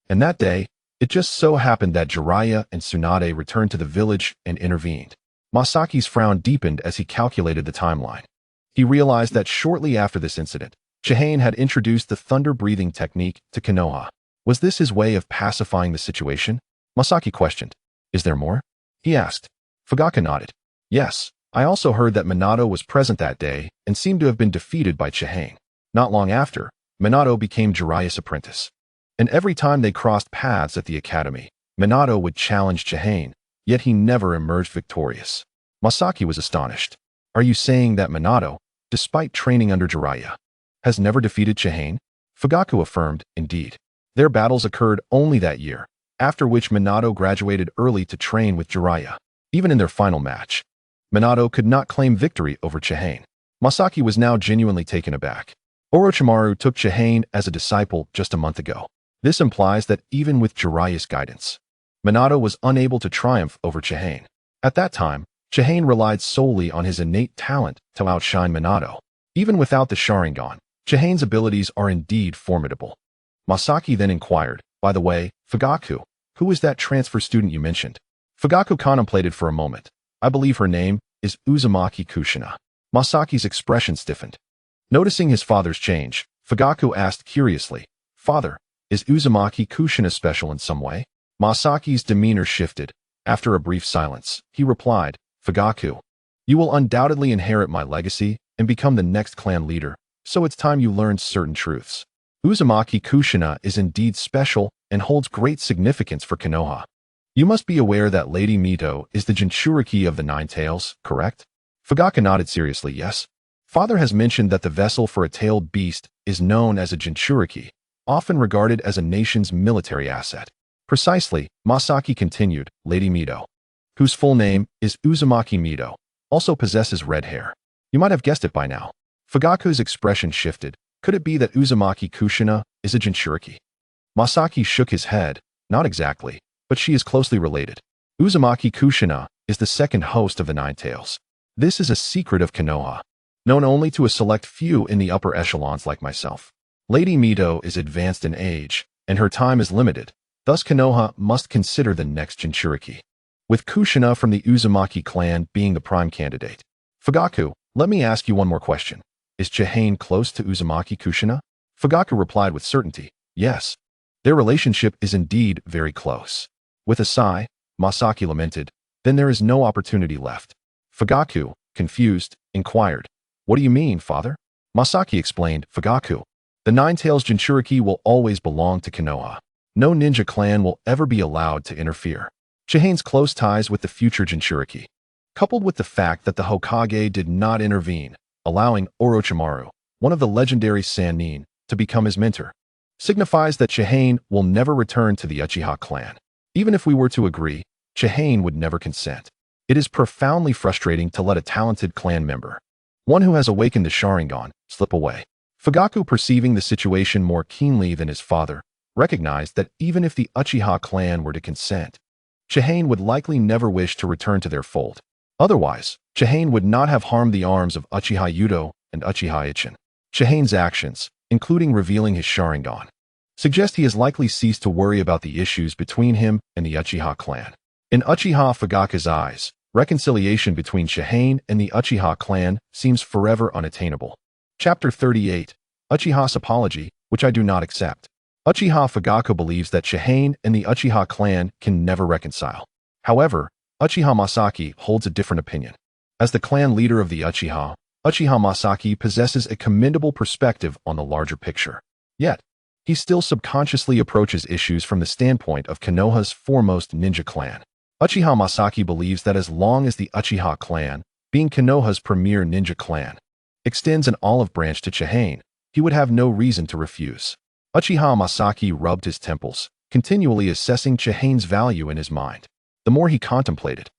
And that day, it just so happened that Jiraiya and Tsunade returned to the village and intervened." Masaki's frown deepened as he calculated the timeline. He realized that shortly after this incident, Chihane had introduced the thunder-breathing technique to Konoha. Was this his way of pacifying the situation? Masaki questioned. "Is there more?" he asked. Fugaku nodded. "Yes, I also heard that Minato was present that day and seemed to have been defeated by Chihane. Not long after, Minato became Jiraiya's apprentice. And every time they crossed paths at the academy, Minato would challenge Chihane, yet he never emerged victorious." Masaki was astonished. "Are you saying that Minato, despite training under Jiraiya, has never defeated Chihane?" Fugaku affirmed, "Indeed. Their battles occurred only that year, after which Minato graduated early to train with Jiraiya. Even in their final match, Minato could not claim victory over Chihane." Masaki was now genuinely taken aback. "Orochimaru took Chihane as a disciple just a month ago. This implies that even with Jiraiya's guidance, Minato was unable to triumph over Chihane. At that time, Chihane relied solely on his innate talent to outshine Minato. Even without the Sharingan, Chihane's abilities are indeed formidable." Masaki then inquired, "By the way, Fugaku, who is that transfer student you mentioned?" Fugaku contemplated for a moment. "I believe her name is Uzumaki Kushina." Masaki's expression stiffened. Noticing his father's change, Fugaku asked curiously, "Father, is Uzumaki Kushina special in some way?" Masaki's demeanor shifted. After a brief silence, he replied, "Fugaku, you will undoubtedly inherit my legacy and become the next clan leader, so it's time you learned certain truths. Uzumaki Kushina is indeed special and holds great significance for Konoha. You must be aware that Lady Mito is the Jinchuriki of the Nine Tails, correct?" Fugaku nodded seriously, "Yes. Father has mentioned that the vessel for a tailed beast is known as a Jinchuriki, often regarded as a nation's military asset." "Precisely," Masaki continued, "Lady Mito, whose full name is Uzumaki Mito, also possesses red hair. You might have guessed it by now." Fugaku's expression shifted. Could it be that Uzumaki Kushina is a Jinchuriki? Masaki shook his head. "Not exactly, but she is closely related. Uzumaki Kushina is the second host of the Nine Tails. This is a secret of Konoha, known only to a select few in the upper echelons like myself. Lady Mito is advanced in age, and her time is limited. Thus Konoha must consider the next Jinchuriki, with Kushina from the Uzumaki clan being the prime candidate." "Fugaku, let me ask you one more question. Is Chihane close to Uzumaki Kushina?" Fugaku replied with certainty, "Yes. Their relationship is indeed very close." With a sigh, Masaki lamented, "Then there is no opportunity left." Fugaku, confused, inquired, "What do you mean, father?" Masaki explained, "Fugaku, the Nine Tails Jinchuriki will always belong to Konoha. No ninja clan will ever be allowed to interfere. Chihane's close ties with the future Jinchuriki, coupled with the fact that the Hokage did not intervene, allowing Orochimaru, one of the legendary Sannin, to become his mentor. Signifies that Chihane will never return to the Uchiha clan. Even if we were to agree, Chihane would never consent. It is profoundly frustrating to let a talented clan member, one who has awakened the Sharingan, slip away. Fugaku, perceiving the situation more keenly than his father, recognized that even if the Uchiha clan were to consent, Chihane would likely never wish to return to their fold. Otherwise, Chihane would not have harmed the arms of Uchiha Yudo and Uchiha Ichin. Chihane's actions, including revealing his Sharingan, suggest he has likely ceased to worry about the issues between him and the Uchiha clan. In Uchiha Fugaku's eyes, reconciliation between Chihane and the Uchiha clan seems forever unattainable. Chapter 38, Uchiha's Apology, which I do not accept. Uchiha Fugaku believes that Chihane and the Uchiha clan can never reconcile. However, Uchiha Masaki holds a different opinion. As the clan leader of the Uchiha, Uchiha Masaki possesses a commendable perspective on the larger picture. Yet, he still subconsciously approaches issues from the standpoint of Konoha's foremost ninja clan. Uchiha Masaki believes that as long as the Uchiha clan, being Konoha's premier ninja clan, extends an olive branch to Chihane, he would have no reason to refuse. Uchiha Masaki rubbed his temples, continually assessing Chihane's value in his mind. The more he contemplated,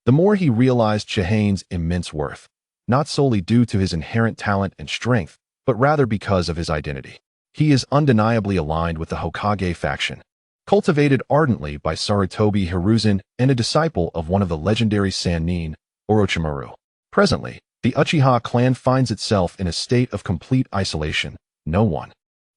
the more he realized Chihane's immense worth, not solely due to his inherent talent and strength, but rather because of his identity. He is undeniably aligned with the Hokage faction, cultivated ardently by Sarutobi Hiruzen and a disciple of one of the legendary Sannin, Orochimaru. Presently, the Uchiha clan finds itself in a state of complete isolation. No one,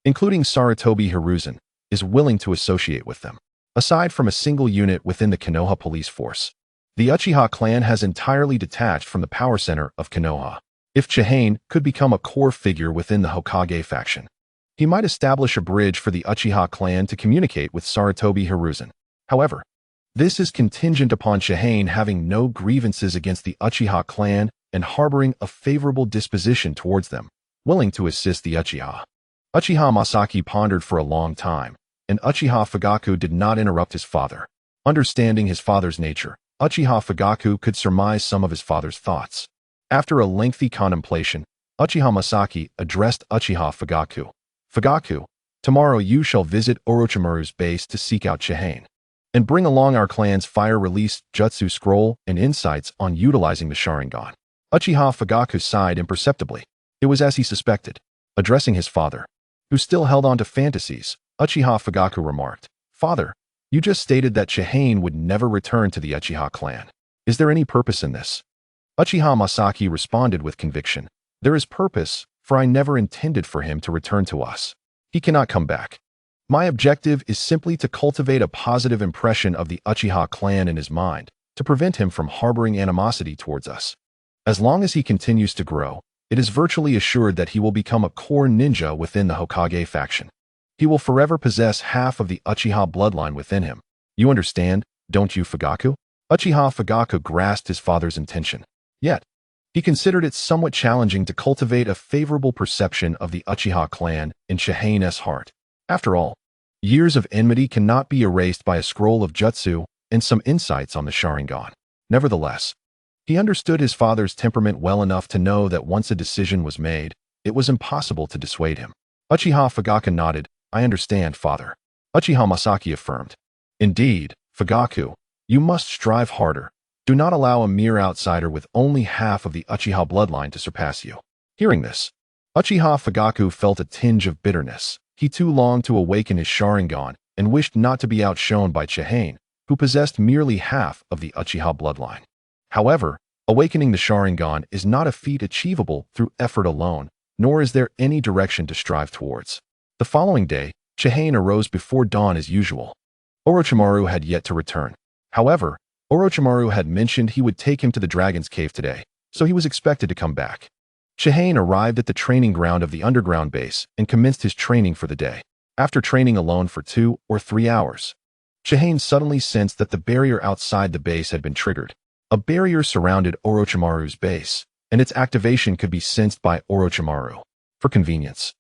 including Sarutobi Hiruzen, is willing to associate with them. Aside from a single unit within the Konoha police force, the Uchiha clan has entirely detached from the power center of Konoha. If Chihane could become a core figure within the Hokage faction, he might establish a bridge for the Uchiha clan to communicate with Sarutobi Hiruzen. However, this is contingent upon Chihane having no grievances against the Uchiha clan and harboring a favorable disposition towards them, willing to assist the Uchiha. Uchiha Masaki pondered for a long time, and Uchiha Fugaku did not interrupt his father. Understanding his father's nature, Uchiha Fugaku could surmise some of his father's thoughts. After a lengthy contemplation, Uchiha Masaki addressed Uchiha Fugaku. Fugaku, tomorrow you shall visit Orochimaru's base to seek out Chihane, and bring along our clan's fire-release jutsu scroll and insights on utilizing the Sharingan. Uchiha Fugaku sighed imperceptibly. It was as he suspected. Addressing his father, who still held on to fantasies, Uchiha Fugaku remarked, "Father, you just stated that Chihane would never return to the Uchiha clan. Is there any purpose in this?" Uchiha Masaki responded with conviction, "There is purpose, for I never intended for him to return to us. He cannot come back. My objective is simply to cultivate a positive impression of the Uchiha clan in his mind, to prevent him from harboring animosity towards us. As long as he continues to grow, it is virtually assured that he will become a core ninja within the Hokage faction. He will forever possess half of the Uchiha bloodline within him. You understand, don't you, Fugaku?" Uchiha Fugaku grasped his father's intention. Yet, he considered it somewhat challenging to cultivate a favorable perception of the Uchiha clan in Chihane's heart. After all, years of enmity cannot be erased by a scroll of jutsu and some insights on the Sharingan. Nevertheless, he understood his father's temperament well enough to know that once a decision was made, it was impossible to dissuade him. Uchiha Fugaku nodded. "I understand, father." Uchiha Masaki affirmed, "Indeed, Fugaku, you must strive harder. Do not allow a mere outsider with only half of the Uchiha bloodline to surpass you." Hearing this, Uchiha Fugaku felt a tinge of bitterness. He too longed to awaken his Sharingan and wished not to be outshone by Chihane, who possessed merely half of the Uchiha bloodline. However, awakening the Sharingan is not a feat achievable through effort alone, nor is there any direction to strive towards. The following day, Chihane arose before dawn as usual. Orochimaru had yet to return. However, Orochimaru had mentioned he would take him to the Dragon's Cave today, so he was expected to come back. Chihane arrived at the training ground of the underground base and commenced his training for the day. After training alone for 2 or 3 hours, Chihane suddenly sensed that the barrier outside the base had been triggered. A barrier surrounded Orochimaru's base, and its activation could be sensed by Orochimaru. For convenience,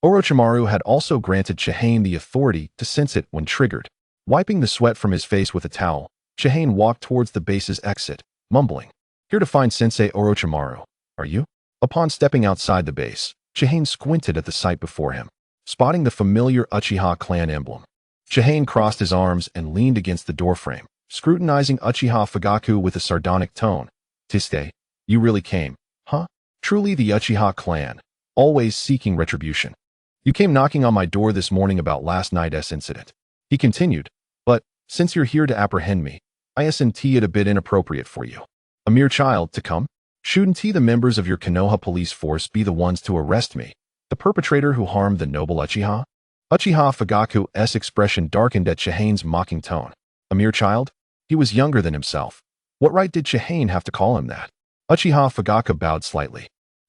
Orochimaru had also granted Chihane the authority to sense it when triggered. Wiping the sweat from his face with a towel, Chihane walked towards the base's exit, mumbling, "Here to find Sensei Orochimaru, are you?" Upon stepping outside the base, Chihane squinted at the sight before him, spotting the familiar Uchiha clan emblem. Chihane crossed his arms and leaned against the doorframe, scrutinizing Uchiha Fugaku with a sardonic tone. "Tiste, you really came, huh? Truly the Uchiha clan, always seeking retribution. You came knocking on my door this morning about last night's incident." He continued, "But, since you're here to apprehend me, I isn't it a bit inappropriate for you? A mere child to come? Shouldn't the members of your Konoha police force be the ones to arrest me, the perpetrator who harmed the noble Uchiha?" Uchiha Fugaku's expression darkened at Chihane's mocking tone. A mere child? He was younger than himself. What right did Chihane have to call him that? Uchiha Fugaku bowed slightly.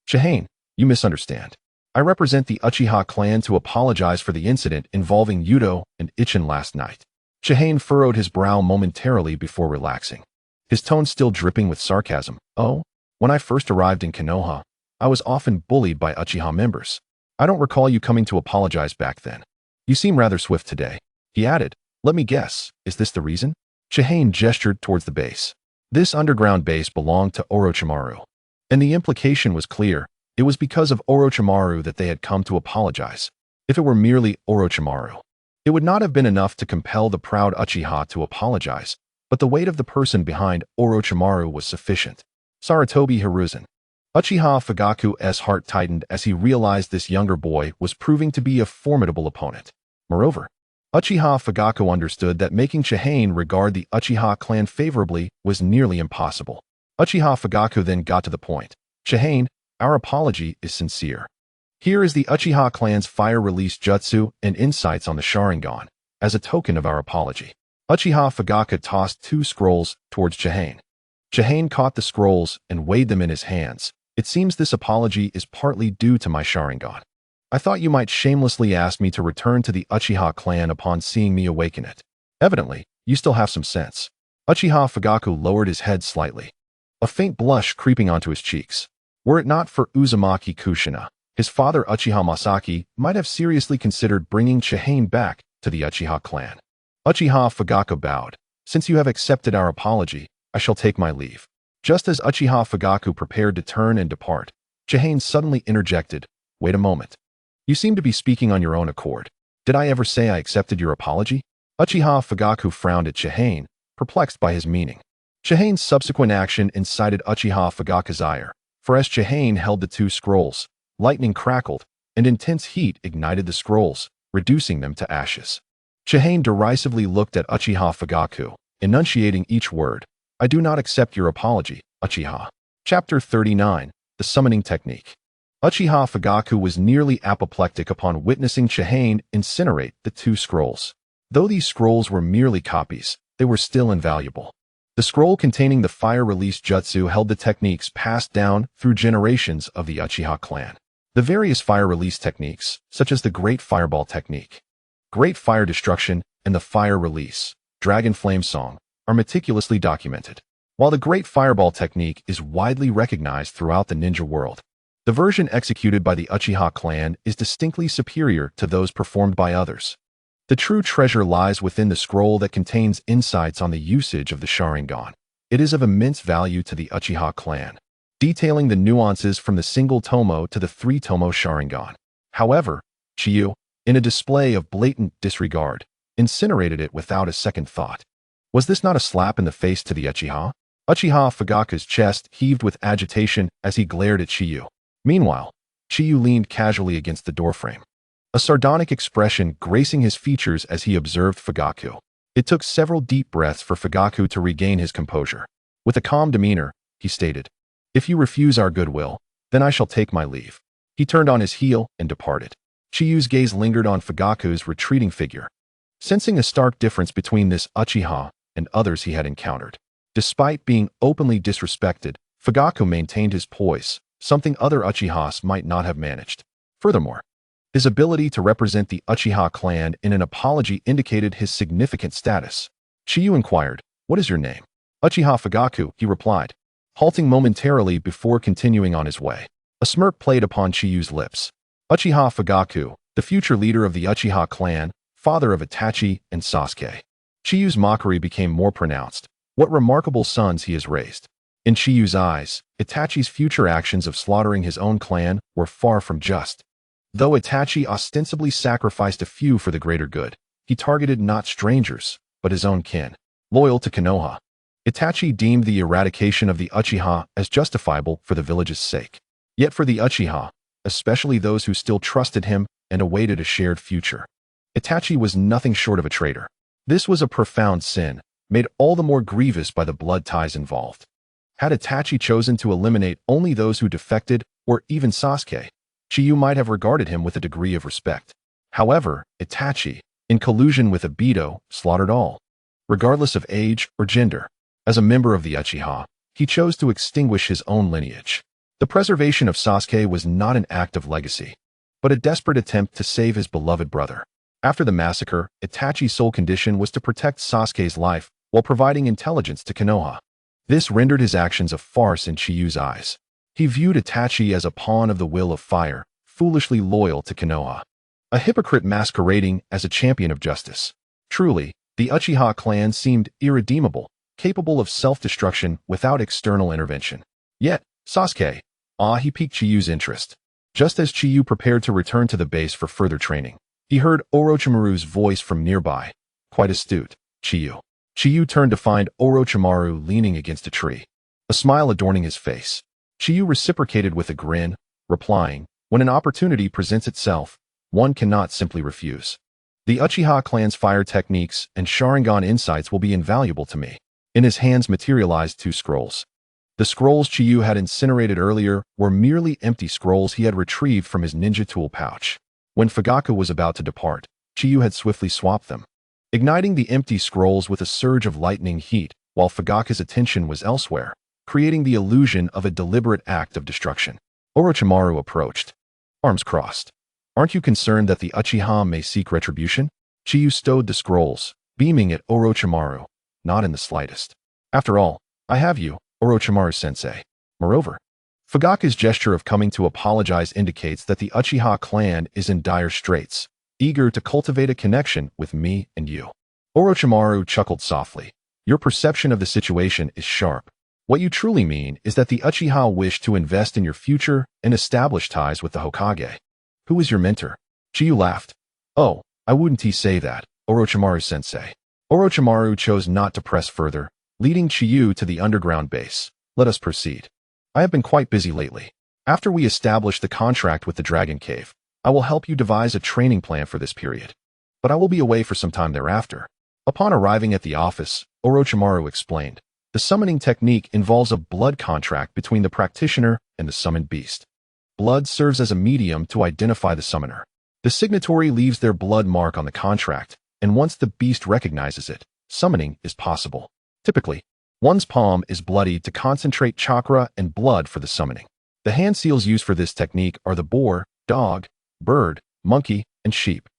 "Chihane, you misunderstand. I represent the Uchiha clan to apologize for the incident involving Yudo and Ichin last night." Chihane furrowed his brow momentarily before relaxing, his tone still dripping with sarcasm. "Oh, when I first arrived in Konoha, I was often bullied by Uchiha members. I don't recall you coming to apologize back then. You seem rather swift today." He added, "Let me guess, is this the reason?" Chihane gestured towards the base. This underground base belonged to Orochimaru, and the implication was clear. It was because of Orochimaru that they had come to apologize. If it were merely Orochimaru, it would not have been enough to compel the proud Uchiha to apologize, but the weight of the person behind Orochimaru was sufficient. Sarutobi Hiruzen. Uchiha Fugaku's heart tightened as he realized this younger boy was proving to be a formidable opponent. Moreover, Uchiha Fugaku understood that making Chihane regard the Uchiha clan favorably was nearly impossible. Uchiha Fugaku then got to the point. "Chihane, our apology is sincere. Here is the Uchiha clan's fire release jutsu and insights on the Sharingan, as a token of our apology." Uchiha Fugaku tossed 2 scrolls towards Chihane. Chihane caught the scrolls and weighed them in his hands. "It seems this apology is partly due to my Sharingan. I thought you might shamelessly ask me to return to the Uchiha clan upon seeing me awaken it. Evidently, you still have some sense." Uchiha Fugaku lowered his head slightly, a faint blush creeping onto his cheeks. Were it not for Uzumaki Kushina, his father Uchiha Masaki might have seriously considered bringing Chihane back to the Uchiha clan. Uchiha Fugaku bowed. "Since you have accepted our apology, I shall take my leave." Just as Uchiha Fugaku prepared to turn and depart, Chihane suddenly interjected, "Wait a moment. You seem to be speaking on your own accord. Did I ever say I accepted your apology?" Uchiha Fugaku frowned at Chihane, perplexed by his meaning. Chihane's subsequent action incited Uchiha Fugaku's ire, for as Chihane held the 2 scrolls, lightning crackled, and intense heat ignited the scrolls, reducing them to ashes. Chihane derisively looked at Uchiha Fugaku, enunciating each word. "I do not accept your apology, Uchiha." Chapter 39, The Summoning Technique. Uchiha Fugaku was nearly apoplectic upon witnessing Chihane incinerate the 2 scrolls. Though these scrolls were merely copies, they were still invaluable. The scroll containing the fire release jutsu held the techniques passed down through generations of the Uchiha clan. The various fire release techniques, such as the Great Fireball Technique, Great Fire Destruction, and the Fire Release, Dragon Flame Song, are meticulously documented. While the Great Fireball Technique is widely recognized throughout the ninja world, the version executed by the Uchiha clan is distinctly superior to those performed by others. The true treasure lies within the scroll that contains insights on the usage of the Sharingan. It is of immense value to the Uchiha clan, detailing the nuances from the single tomo to the 3-tomo Sharingan. However, Chiyu, in a display of blatant disregard, incinerated it without a second thought. Was this not a slap in the face to the Uchiha? Uchiha Fugaku's chest heaved with agitation as he glared at Chiyu. Meanwhile, Chiyu leaned casually against the doorframe, a sardonic expression gracing his features as he observed Fugaku. It took several deep breaths for Fugaku to regain his composure. With a calm demeanor, he stated, "If you refuse our goodwill, then I shall take my leave." He turned on his heel and departed. Chiyu's gaze lingered on Fugaku's retreating figure, sensing a stark difference between this Uchiha and others he had encountered. Despite being openly disrespected, Fugaku maintained his poise, something other Uchihas might not have managed. Furthermore, his ability to represent the Uchiha clan in an apology indicated his significant status. Chiyu inquired, "What is your name?" "Uchiha Fugaku," he replied, halting momentarily before continuing on his way. A smirk played upon Chiyu's lips. Uchiha Fugaku, the future leader of the Uchiha clan, father of Itachi and Sasuke. Chiyu's mockery became more pronounced. What remarkable sons he has raised. In Chiyu's eyes, Itachi's future actions of slaughtering his own clan were far from just. Though Itachi ostensibly sacrificed a few for the greater good, he targeted not strangers, but his own kin. Loyal to Konoha, Itachi deemed the eradication of the Uchiha as justifiable for the village's sake. Yet for the Uchiha, especially those who still trusted him and awaited a shared future, Itachi was nothing short of a traitor. This was a profound sin, made all the more grievous by the blood ties involved. Had Itachi chosen to eliminate only those who defected, or even Sasuke, Chiyu might have regarded him with a degree of respect. However, Itachi, in collusion with Obito, slaughtered all, regardless of age or gender. As a member of the Uchiha, he chose to extinguish his own lineage. The preservation of Sasuke was not an act of legacy, but a desperate attempt to save his beloved brother. After the massacre, Itachi's sole condition was to protect Sasuke's life while providing intelligence to Konoha. This rendered his actions a farce in Chiyu's eyes. He viewed Itachi as a pawn of the will of fire, foolishly loyal to Konoha. A hypocrite masquerading as a champion of justice. Truly, the Uchiha clan seemed irredeemable, capable of self-destruction without external intervention. Yet, Sasuke, he piqued Chiyu's interest. Just as Chiyu prepared to return to the base for further training, he heard Orochimaru's voice from nearby. Quite astute, Chiyu. Chiyu turned to find Orochimaru leaning against a tree, a smile adorning his face. Chiyu reciprocated with a grin, replying, "When an opportunity presents itself, one cannot simply refuse. The Uchiha clan's fire techniques and Sharingan insights will be invaluable to me." In his hands materialized two scrolls. The scrolls Chiyu had incinerated earlier were merely empty scrolls he had retrieved from his ninja tool pouch. When Fugaku was about to depart, Chiyu had swiftly swapped them, igniting the empty scrolls with a surge of lightning heat while Fugaku's attention was elsewhere, creating the illusion of a deliberate act of destruction. Orochimaru approached, arms crossed. "Aren't you concerned that the Uchiha may seek retribution?" Chiyu stowed the scrolls, beaming at Orochimaru. "Not in the slightest. After all, I have you, Orochimaru-sensei." Moreover, Fugaku's gesture of coming to apologize indicates that the Uchiha clan is in dire straits, eager to cultivate a connection with me and you. Orochimaru chuckled softly. "Your perception of the situation is sharp. What you truly mean is that the Uchiha wish to invest in your future and establish ties with the Hokage. Who is your mentor?" Chiyu laughed. "Oh, I wouldn't say that, Orochimaru-sensei." Orochimaru chose not to press further, leading Chiyu to the underground base. "Let us proceed. I have been quite busy lately. After we establish the contract with the Dragon Cave, I will help you devise a training plan for this period. But I will be away for some time thereafter." Upon arriving at the office, Orochimaru explained, "The summoning technique involves a blood contract between the practitioner and the summoned beast. Blood serves as a medium to identify the summoner. The signatory leaves their blood mark on the contract, and once the beast recognizes it, summoning is possible. Typically, one's palm is bloodied to concentrate chakra and blood for the summoning. The hand seals used for this technique are the boar, dog, bird, monkey, and sheep.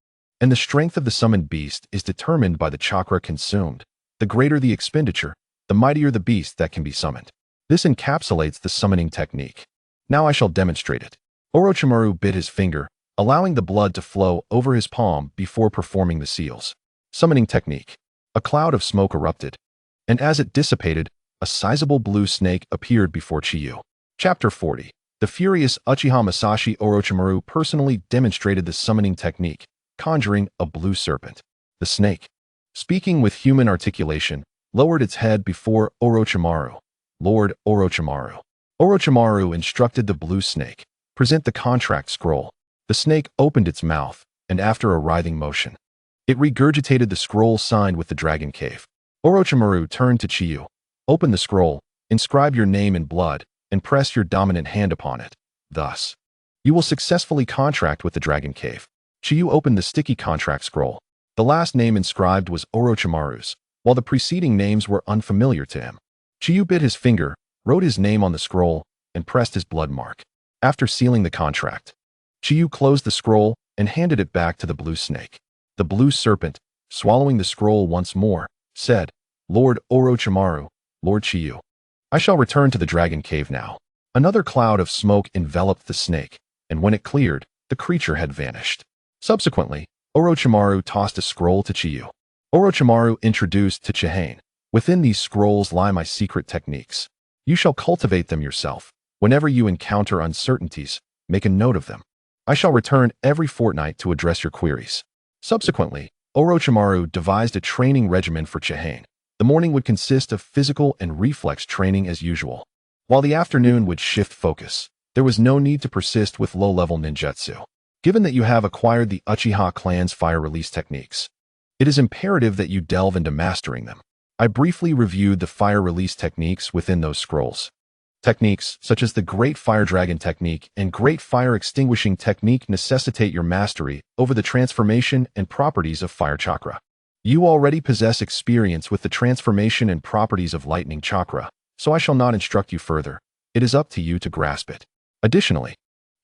And the strength of the summoned beast is determined by the chakra consumed. The greater the expenditure, the mightier the beast that can be summoned. This encapsulates the summoning technique. Now I shall demonstrate it." Orochimaru bit his finger, allowing the blood to flow over his palm before performing the seals. Summoning technique. A cloud of smoke erupted, and as it dissipated, a sizable blue snake appeared before Chiyu. Chapter 40. The furious Uchiha Masashi Orochimaru personally demonstrated the summoning technique, conjuring a blue serpent. The snake, speaking with human articulation, lowered its head before Orochimaru. "Lord Orochimaru." Orochimaru instructed the blue snake, "Present the contract scroll." The snake opened its mouth, and after a writhing motion, it regurgitated the scroll signed with the Dragon Cave. Orochimaru turned to Chiyu. "Open the scroll, inscribe your name in blood, and press your dominant hand upon it. Thus, you will successfully contract with the Dragon Cave." Chiyu opened the sticky contract scroll. The last name inscribed was Orochimaru's, while the preceding names were unfamiliar to him. Chiyu bit his finger, wrote his name on the scroll, and pressed his blood mark. After sealing the contract, Chiyu closed the scroll and handed it back to the blue snake. The blue serpent, swallowing the scroll once more, said, "Lord Orochimaru, Lord Chiyu, I shall return to the Dragon Cave now." Another cloud of smoke enveloped the snake, and when it cleared, the creature had vanished. Subsequently, Orochimaru tossed a scroll to Chiyu. Orochimaru introduced to Chihane, "Within these scrolls lie my secret techniques. You shall cultivate them yourself. Whenever you encounter uncertainties, make a note of them. I shall return every fortnight to address your queries. Subsequently, Orochimaru devised a training regimen for Chihane. The morning would consist of physical and reflex training as usual, while the afternoon would shift focus. There was no need to persist with low-level ninjutsu. Given that you have acquired the Uchiha clan's fire release techniques, it is imperative that you delve into mastering them. I briefly reviewed the fire release techniques within those scrolls. Techniques such as the Great Fire Dragon technique and Great Fire Extinguishing technique necessitate your mastery over the transformation and properties of fire chakra. You already possess experience with the transformation and properties of lightning chakra, so I shall not instruct you further. It is up to you to grasp it. Additionally,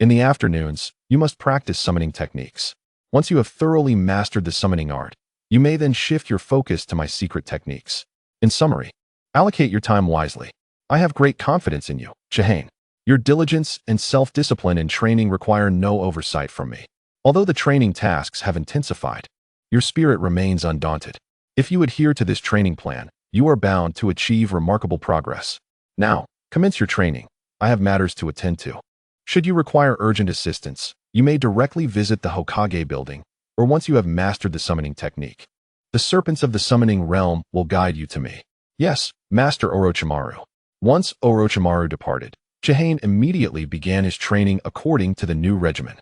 in the afternoons, you must practice summoning techniques. Once you have thoroughly mastered the summoning art, you may then shift your focus to my secret techniques. In summary, allocate your time wisely. I have great confidence in you, Chihane. Your diligence and self-discipline in training require no oversight from me. Although the training tasks have intensified, your spirit remains undaunted. If you adhere to this training plan, you are bound to achieve remarkable progress. Now, commence your training. I have matters to attend to. Should you require urgent assistance, you may directly visit the Hokage building, or once you have mastered the summoning technique. The serpents of the summoning realm will guide you to me. Yes, Master Orochimaru. Once Orochimaru departed, Chihane immediately began his training according to the new regimen.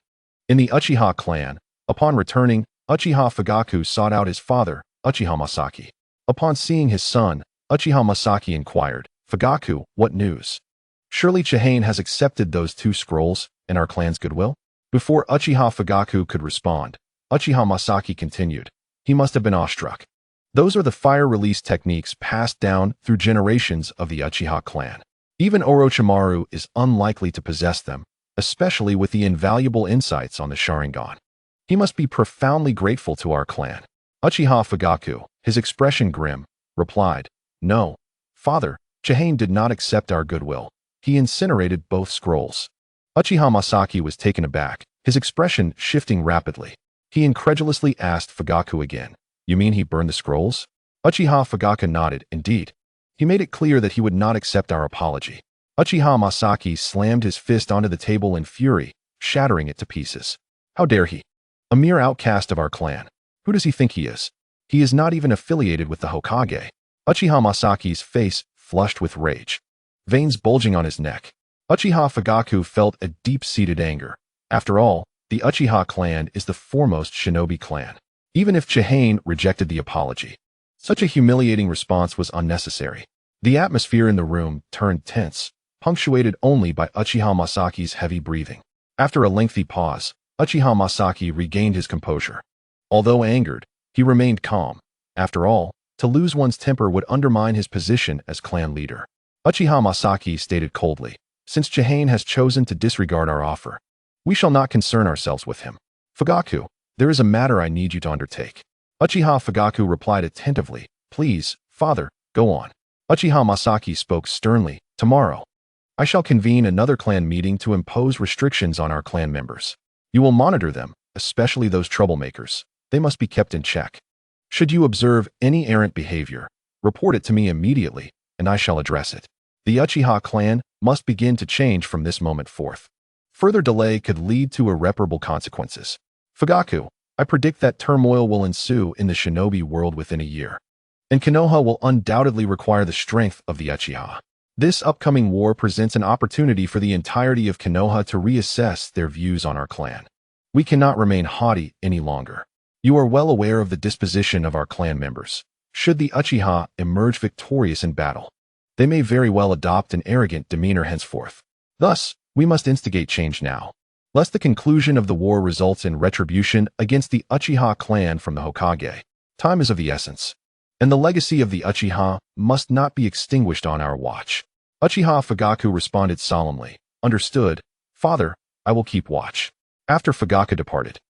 In the Uchiha clan, upon returning, Uchiha Fugaku sought out his father, Uchiha Masaki. Upon seeing his son, Uchiha Masaki inquired, "Fugaku, what news? Surely Chihane has accepted those two scrolls and our clan's goodwill?" Before Uchiha Fugaku could respond, Uchiha Masaki continued, "He must have been awestruck. Those are the fire release techniques passed down through generations of the Uchiha clan. Even Orochimaru is unlikely to possess them, especially with the invaluable insights on the Sharingan. He must be profoundly grateful to our clan." Uchiha Fugaku, his expression grim, replied, "No, father, Chihane did not accept our goodwill. He incinerated both scrolls." Uchiha Masaki was taken aback, his expression shifting rapidly. He incredulously asked Fugaku again, "You mean he burned the scrolls?" Uchiha Fugaku nodded, "Indeed. He made it clear that he would not accept our apology." Uchiha Masaki slammed his fist onto the table in fury, shattering it to pieces. "How dare he? A mere outcast of our clan. Who does he think he is? He is not even affiliated with the Hokage." Uchiha Masaki's face flushed with rage, veins bulging on his neck. Uchiha Fugaku felt a deep-seated anger. After all, the Uchiha clan is the foremost shinobi clan. Even if Chihane rejected the apology, such a humiliating response was unnecessary. The atmosphere in the room turned tense, punctuated only by Uchiha Masaki's heavy breathing. After a lengthy pause, Uchiha Masaki regained his composure. Although angered, he remained calm. After all, to lose one's temper would undermine his position as clan leader. Uchiha Masaki stated coldly, "Since Chihane has chosen to disregard our offer, we shall not concern ourselves with him. Fugaku, there is a matter I need you to undertake." Uchiha Fugaku replied attentively, "Please, father, go on." Uchiha Masaki spoke sternly, "Tomorrow, I shall convene another clan meeting to impose restrictions on our clan members. You will monitor them, especially those troublemakers. They must be kept in check. Should you observe any errant behavior, report it to me immediately, and I shall address it. The Uchiha clan must begin to change from this moment forth. Further delay could lead to irreparable consequences. Fugaku, I predict that turmoil will ensue in the shinobi world within a year, and Konoha will undoubtedly require the strength of the Uchiha. This upcoming war presents an opportunity for the entirety of Konoha to reassess their views on our clan. We cannot remain haughty any longer. You are well aware of the disposition of our clan members. Should the Uchiha emerge victorious in battle, they may very well adopt an arrogant demeanor henceforth. Thus, we must instigate change now, lest the conclusion of the war results in retribution against the Uchiha clan from the Hokage. Time is of the essence, and the legacy of the Uchiha must not be extinguished on our watch." Uchiha Fugaku responded solemnly, "Understood, father, I will keep watch." After Fugaku departed,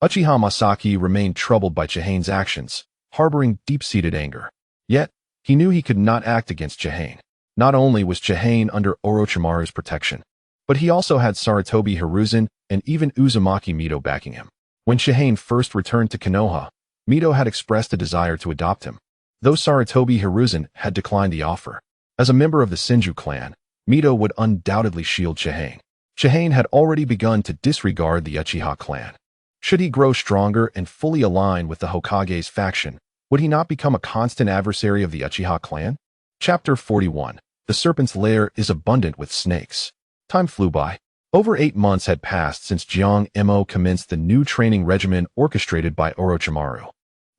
Uchiha Masaki remained troubled by Chihane's actions, harboring deep-seated anger. Yet, he knew he could not act against Chihane. Not only was Chihane under Orochimaru's protection, but he also had Sarutobi Hiruzen and even Uzumaki Mito backing him. When Chihane first returned to Konoha, Mito had expressed a desire to adopt him, though Sarutobi Hiruzen had declined the offer. As a member of the Senju clan, Mito would undoubtedly shield Chihane. Chihane had already begun to disregard the Uchiha clan. Should he grow stronger and fully align with the Hokage's faction, would he not become a constant adversary of the Uchiha clan? Chapter 41. The Serpent's Lair is abundant with snakes. Time flew by. Over 8 months had passed since Jiang Mo commenced the new training regimen orchestrated by Orochimaru.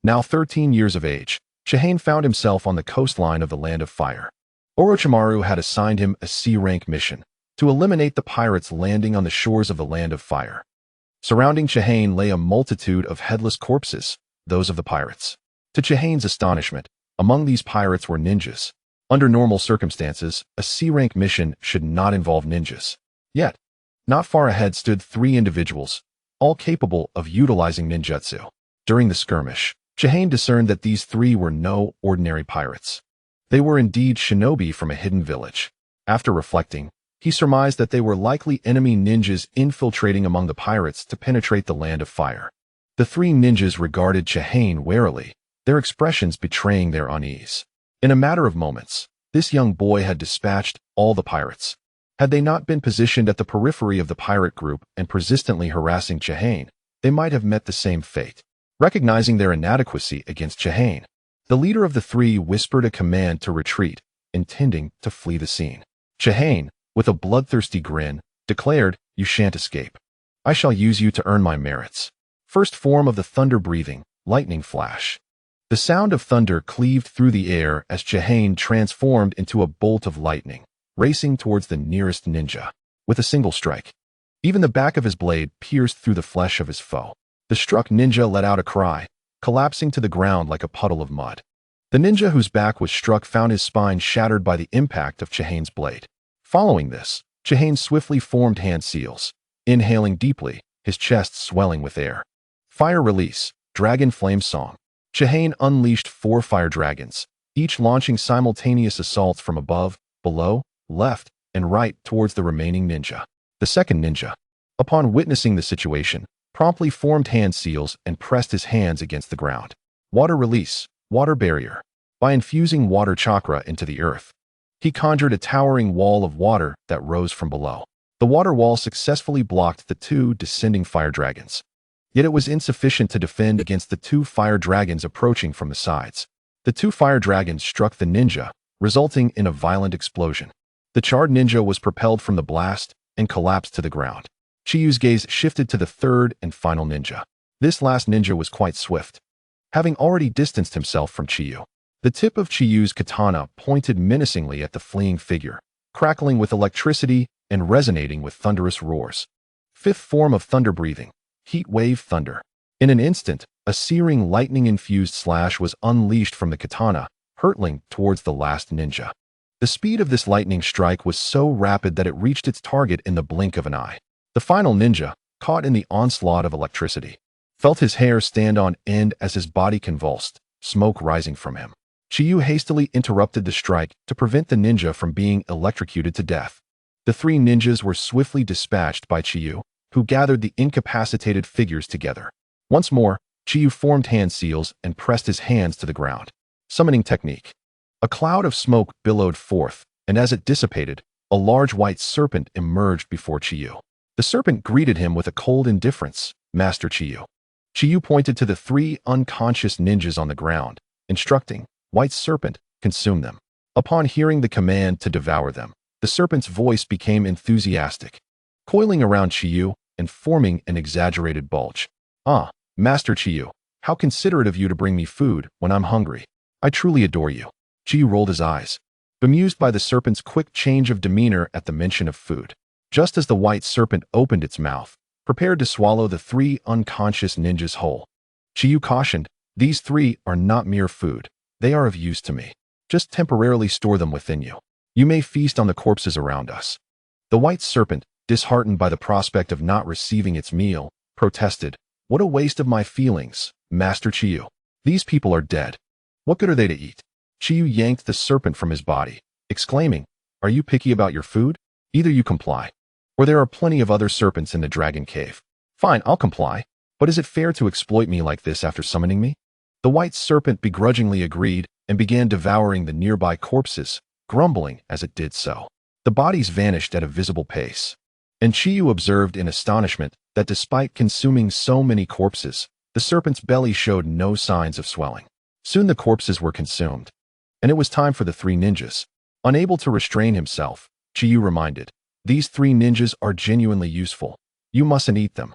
Now 13 years of age, Chihane found himself on the coastline of the Land of Fire. Orochimaru had assigned him a C-rank mission to eliminate the pirates landing on the shores of the Land of Fire. Surrounding Chihane lay a multitude of headless corpses, those of the pirates. To Chihane's astonishment, among these pirates were ninjas. Under normal circumstances, a C-rank mission should not involve ninjas. Yet, not far ahead stood 3 individuals, all capable of utilizing ninjutsu. During the skirmish, Chihane discerned that these 3 were no ordinary pirates. They were indeed shinobi from a hidden village. After reflecting, he surmised that they were likely enemy ninjas infiltrating among the pirates to penetrate the Land of Fire. The 3 ninjas regarded Chihane warily, their expressions betraying their unease. In a matter of moments, this young boy had dispatched all the pirates. Had they not been positioned at the periphery of the pirate group and persistently harassing Chihane, they might have met the same fate. Recognizing their inadequacy against Chihane, the leader of the 3 whispered a command to retreat, intending to flee the scene. Chihane, with a bloodthirsty grin, declared, "You shan't escape. I shall use you to earn my merits." First form of the thunder-breathing, lightning flash. The sound of thunder cleaved through the air as Chihane transformed into a bolt of lightning, racing towards the nearest ninja. With a single strike, even the back of his blade pierced through the flesh of his foe. The struck ninja let out a cry, collapsing to the ground like a puddle of mud. The ninja whose back was struck found his spine shattered by the impact of Chihane's blade. Following this, Chihane swiftly formed hand seals, inhaling deeply, his chest swelling with air. Fire release, dragon flame song. Chihane unleashed 4 fire dragons, each launching simultaneous assaults from above, below, left, and right towards the remaining ninja. The second ninja, upon witnessing the situation, promptly formed hand seals and pressed his hands against the ground. Water release, water barrier. By infusing water chakra into the earth, he conjured a towering wall of water that rose from below. The water wall successfully blocked the 2 descending fire dragons. Yet it was insufficient to defend against the 2 fire dragons approaching from the sides. The 2 fire dragons struck the ninja, resulting in a violent explosion. The charred ninja was propelled from the blast and collapsed to the ground. Chiyu's gaze shifted to the 3rd and final ninja. This last ninja was quite swift. Having already distanced himself from Chiyu, the tip of Chiyu's katana pointed menacingly at the fleeing figure, crackling with electricity and resonating with thunderous roars. 5th form of thunder breathing, heat wave thunder. In an instant, a searing lightning-infused slash was unleashed from the katana, hurtling towards the last ninja. The speed of this lightning strike was so rapid that it reached its target in the blink of an eye. The final ninja, caught in the onslaught of electricity, felt his hair stand on end as his body convulsed, smoke rising from him. Chiyu hastily interrupted the strike to prevent the ninja from being electrocuted to death. The 3 ninjas were swiftly dispatched by Chiyu, who gathered the incapacitated figures together. Once more, Chiyu formed hand seals and pressed his hands to the ground. Summoning technique. A cloud of smoke billowed forth, and as it dissipated, a large white serpent emerged before Chiyu. The serpent greeted him with a cold indifference. "Master Chiyu." Chiyu pointed to the 3 unconscious ninjas on the ground, instructing, "White serpent, consume them." Upon hearing the command to devour them, the serpent's voice became enthusiastic, coiling around Chiyu and forming an exaggerated bulge. "Ah, Master Chiyu, how considerate of you to bring me food when I'm hungry. I truly adore you." Chiyu rolled his eyes, bemused by the serpent's quick change of demeanor at the mention of food. Just as the white serpent opened its mouth, prepared to swallow the 3 unconscious ninjas whole, Chiyu cautioned, "These 3 are not mere food. They are of use to me. Just temporarily store them within you. You may feast on the corpses around us." The white serpent, disheartened by the prospect of not receiving its meal, protested, "What a waste of my feelings, Master Chiyu. These people are dead. What good are they to eat?" Chiyu yanked the serpent from his body, exclaiming, "Are you picky about your food? Either you comply, or there are plenty of other serpents in the dragon cave." "Fine, I'll comply. But is it fair to exploit me like this after summoning me?" The white serpent begrudgingly agreed and began devouring the nearby corpses, grumbling as it did so. The bodies vanished at a visible pace, and Chiyu observed in astonishment that despite consuming so many corpses, the serpent's belly showed no signs of swelling. Soon the corpses were consumed, and it was time for the three ninjas. Unable to restrain himself, Chiyu reminded, "These three ninjas are genuinely useful. You mustn't eat them."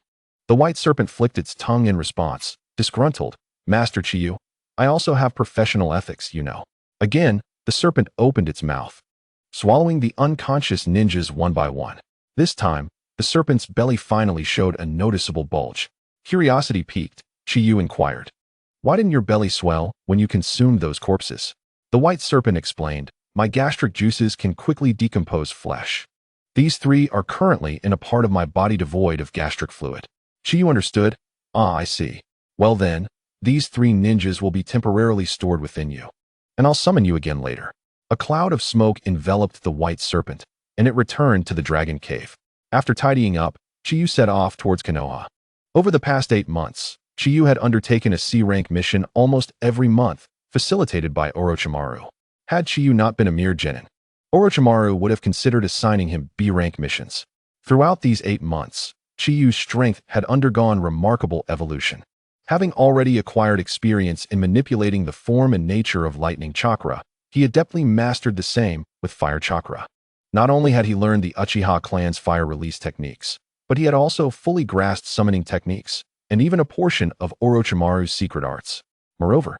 The white serpent flicked its tongue in response, disgruntled, "Master Chiyu, I also have professional ethics, you know." Again, the serpent opened its mouth, swallowing the unconscious ninjas one by one. This time, the serpent's belly finally showed a noticeable bulge. Curiosity piqued, Chiyu inquired, "Why didn't your belly swell when you consumed those corpses?" The white serpent explained, "My gastric juices can quickly decompose flesh. These three are currently in a part of my body devoid of gastric fluid." Chiyu understood. "Ah, I see. Well then, these three ninjas will be temporarily stored within you, and I'll summon you again later." A cloud of smoke enveloped the white serpent, and it returned to the dragon cave. After tidying up, Chiyu set off towards Konoha. Over the past 8 months, Chiyu had undertaken a C-rank mission almost every month, facilitated by Orochimaru. Had Chiyu not been a mere genin, Orochimaru would have considered assigning him B-rank missions. Throughout these 8 months, Chiyu's strength had undergone remarkable evolution. Having already acquired experience in manipulating the form and nature of lightning chakra, he adeptly mastered the same with fire chakra. Not only had he learned the Uchiha clan's fire release techniques, but he had also fully grasped summoning techniques, and even a portion of Orochimaru's secret arts. Moreover,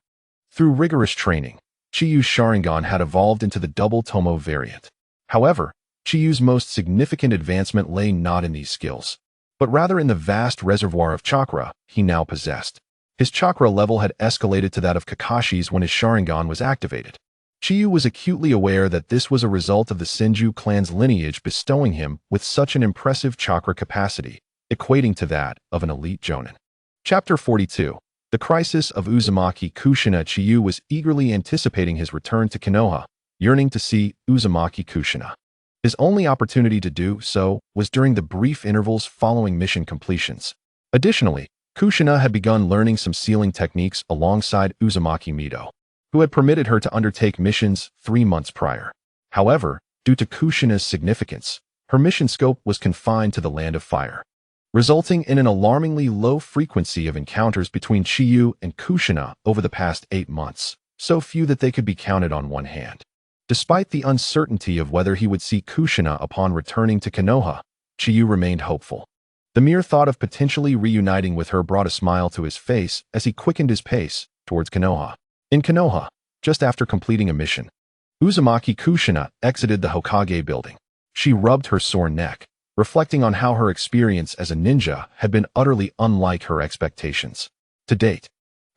through rigorous training, Chiyu's Sharingan had evolved into the double Tomo variant. However, Chiyu's most significant advancement lay not in these skills, but rather in the vast reservoir of chakra he now possessed. His chakra level had escalated to that of Kakashi's when his Sharingan was activated. Chiyu was acutely aware that this was a result of the Senju clan's lineage bestowing him with such an impressive chakra capacity, equating to that of an elite jonin. Chapter 42. The Crisis of Uzumaki Kushina. Chiyu was eagerly anticipating his return to Konoha, yearning to see Uzumaki Kushina. His only opportunity to do so was during the brief intervals following mission completions. Additionally, Kushina had begun learning some sealing techniques alongside Uzumaki Mido, who had permitted her to undertake missions 3 months prior. However, due to Kushina's significance, her mission scope was confined to the Land of Fire, resulting in an alarmingly low frequency of encounters between Chiyu and Kushina over the past 8 months, so few that they could be counted on one hand. Despite the uncertainty of whether he would see Kushina upon returning to Konoha, Chiyu remained hopeful. The mere thought of potentially reuniting with her brought a smile to his face as he quickened his pace towards Konoha. In Konoha, just after completing a mission, Uzumaki Kushina exited the Hokage building. She rubbed her sore neck, reflecting on how her experience as a ninja had been utterly unlike her expectations. To date,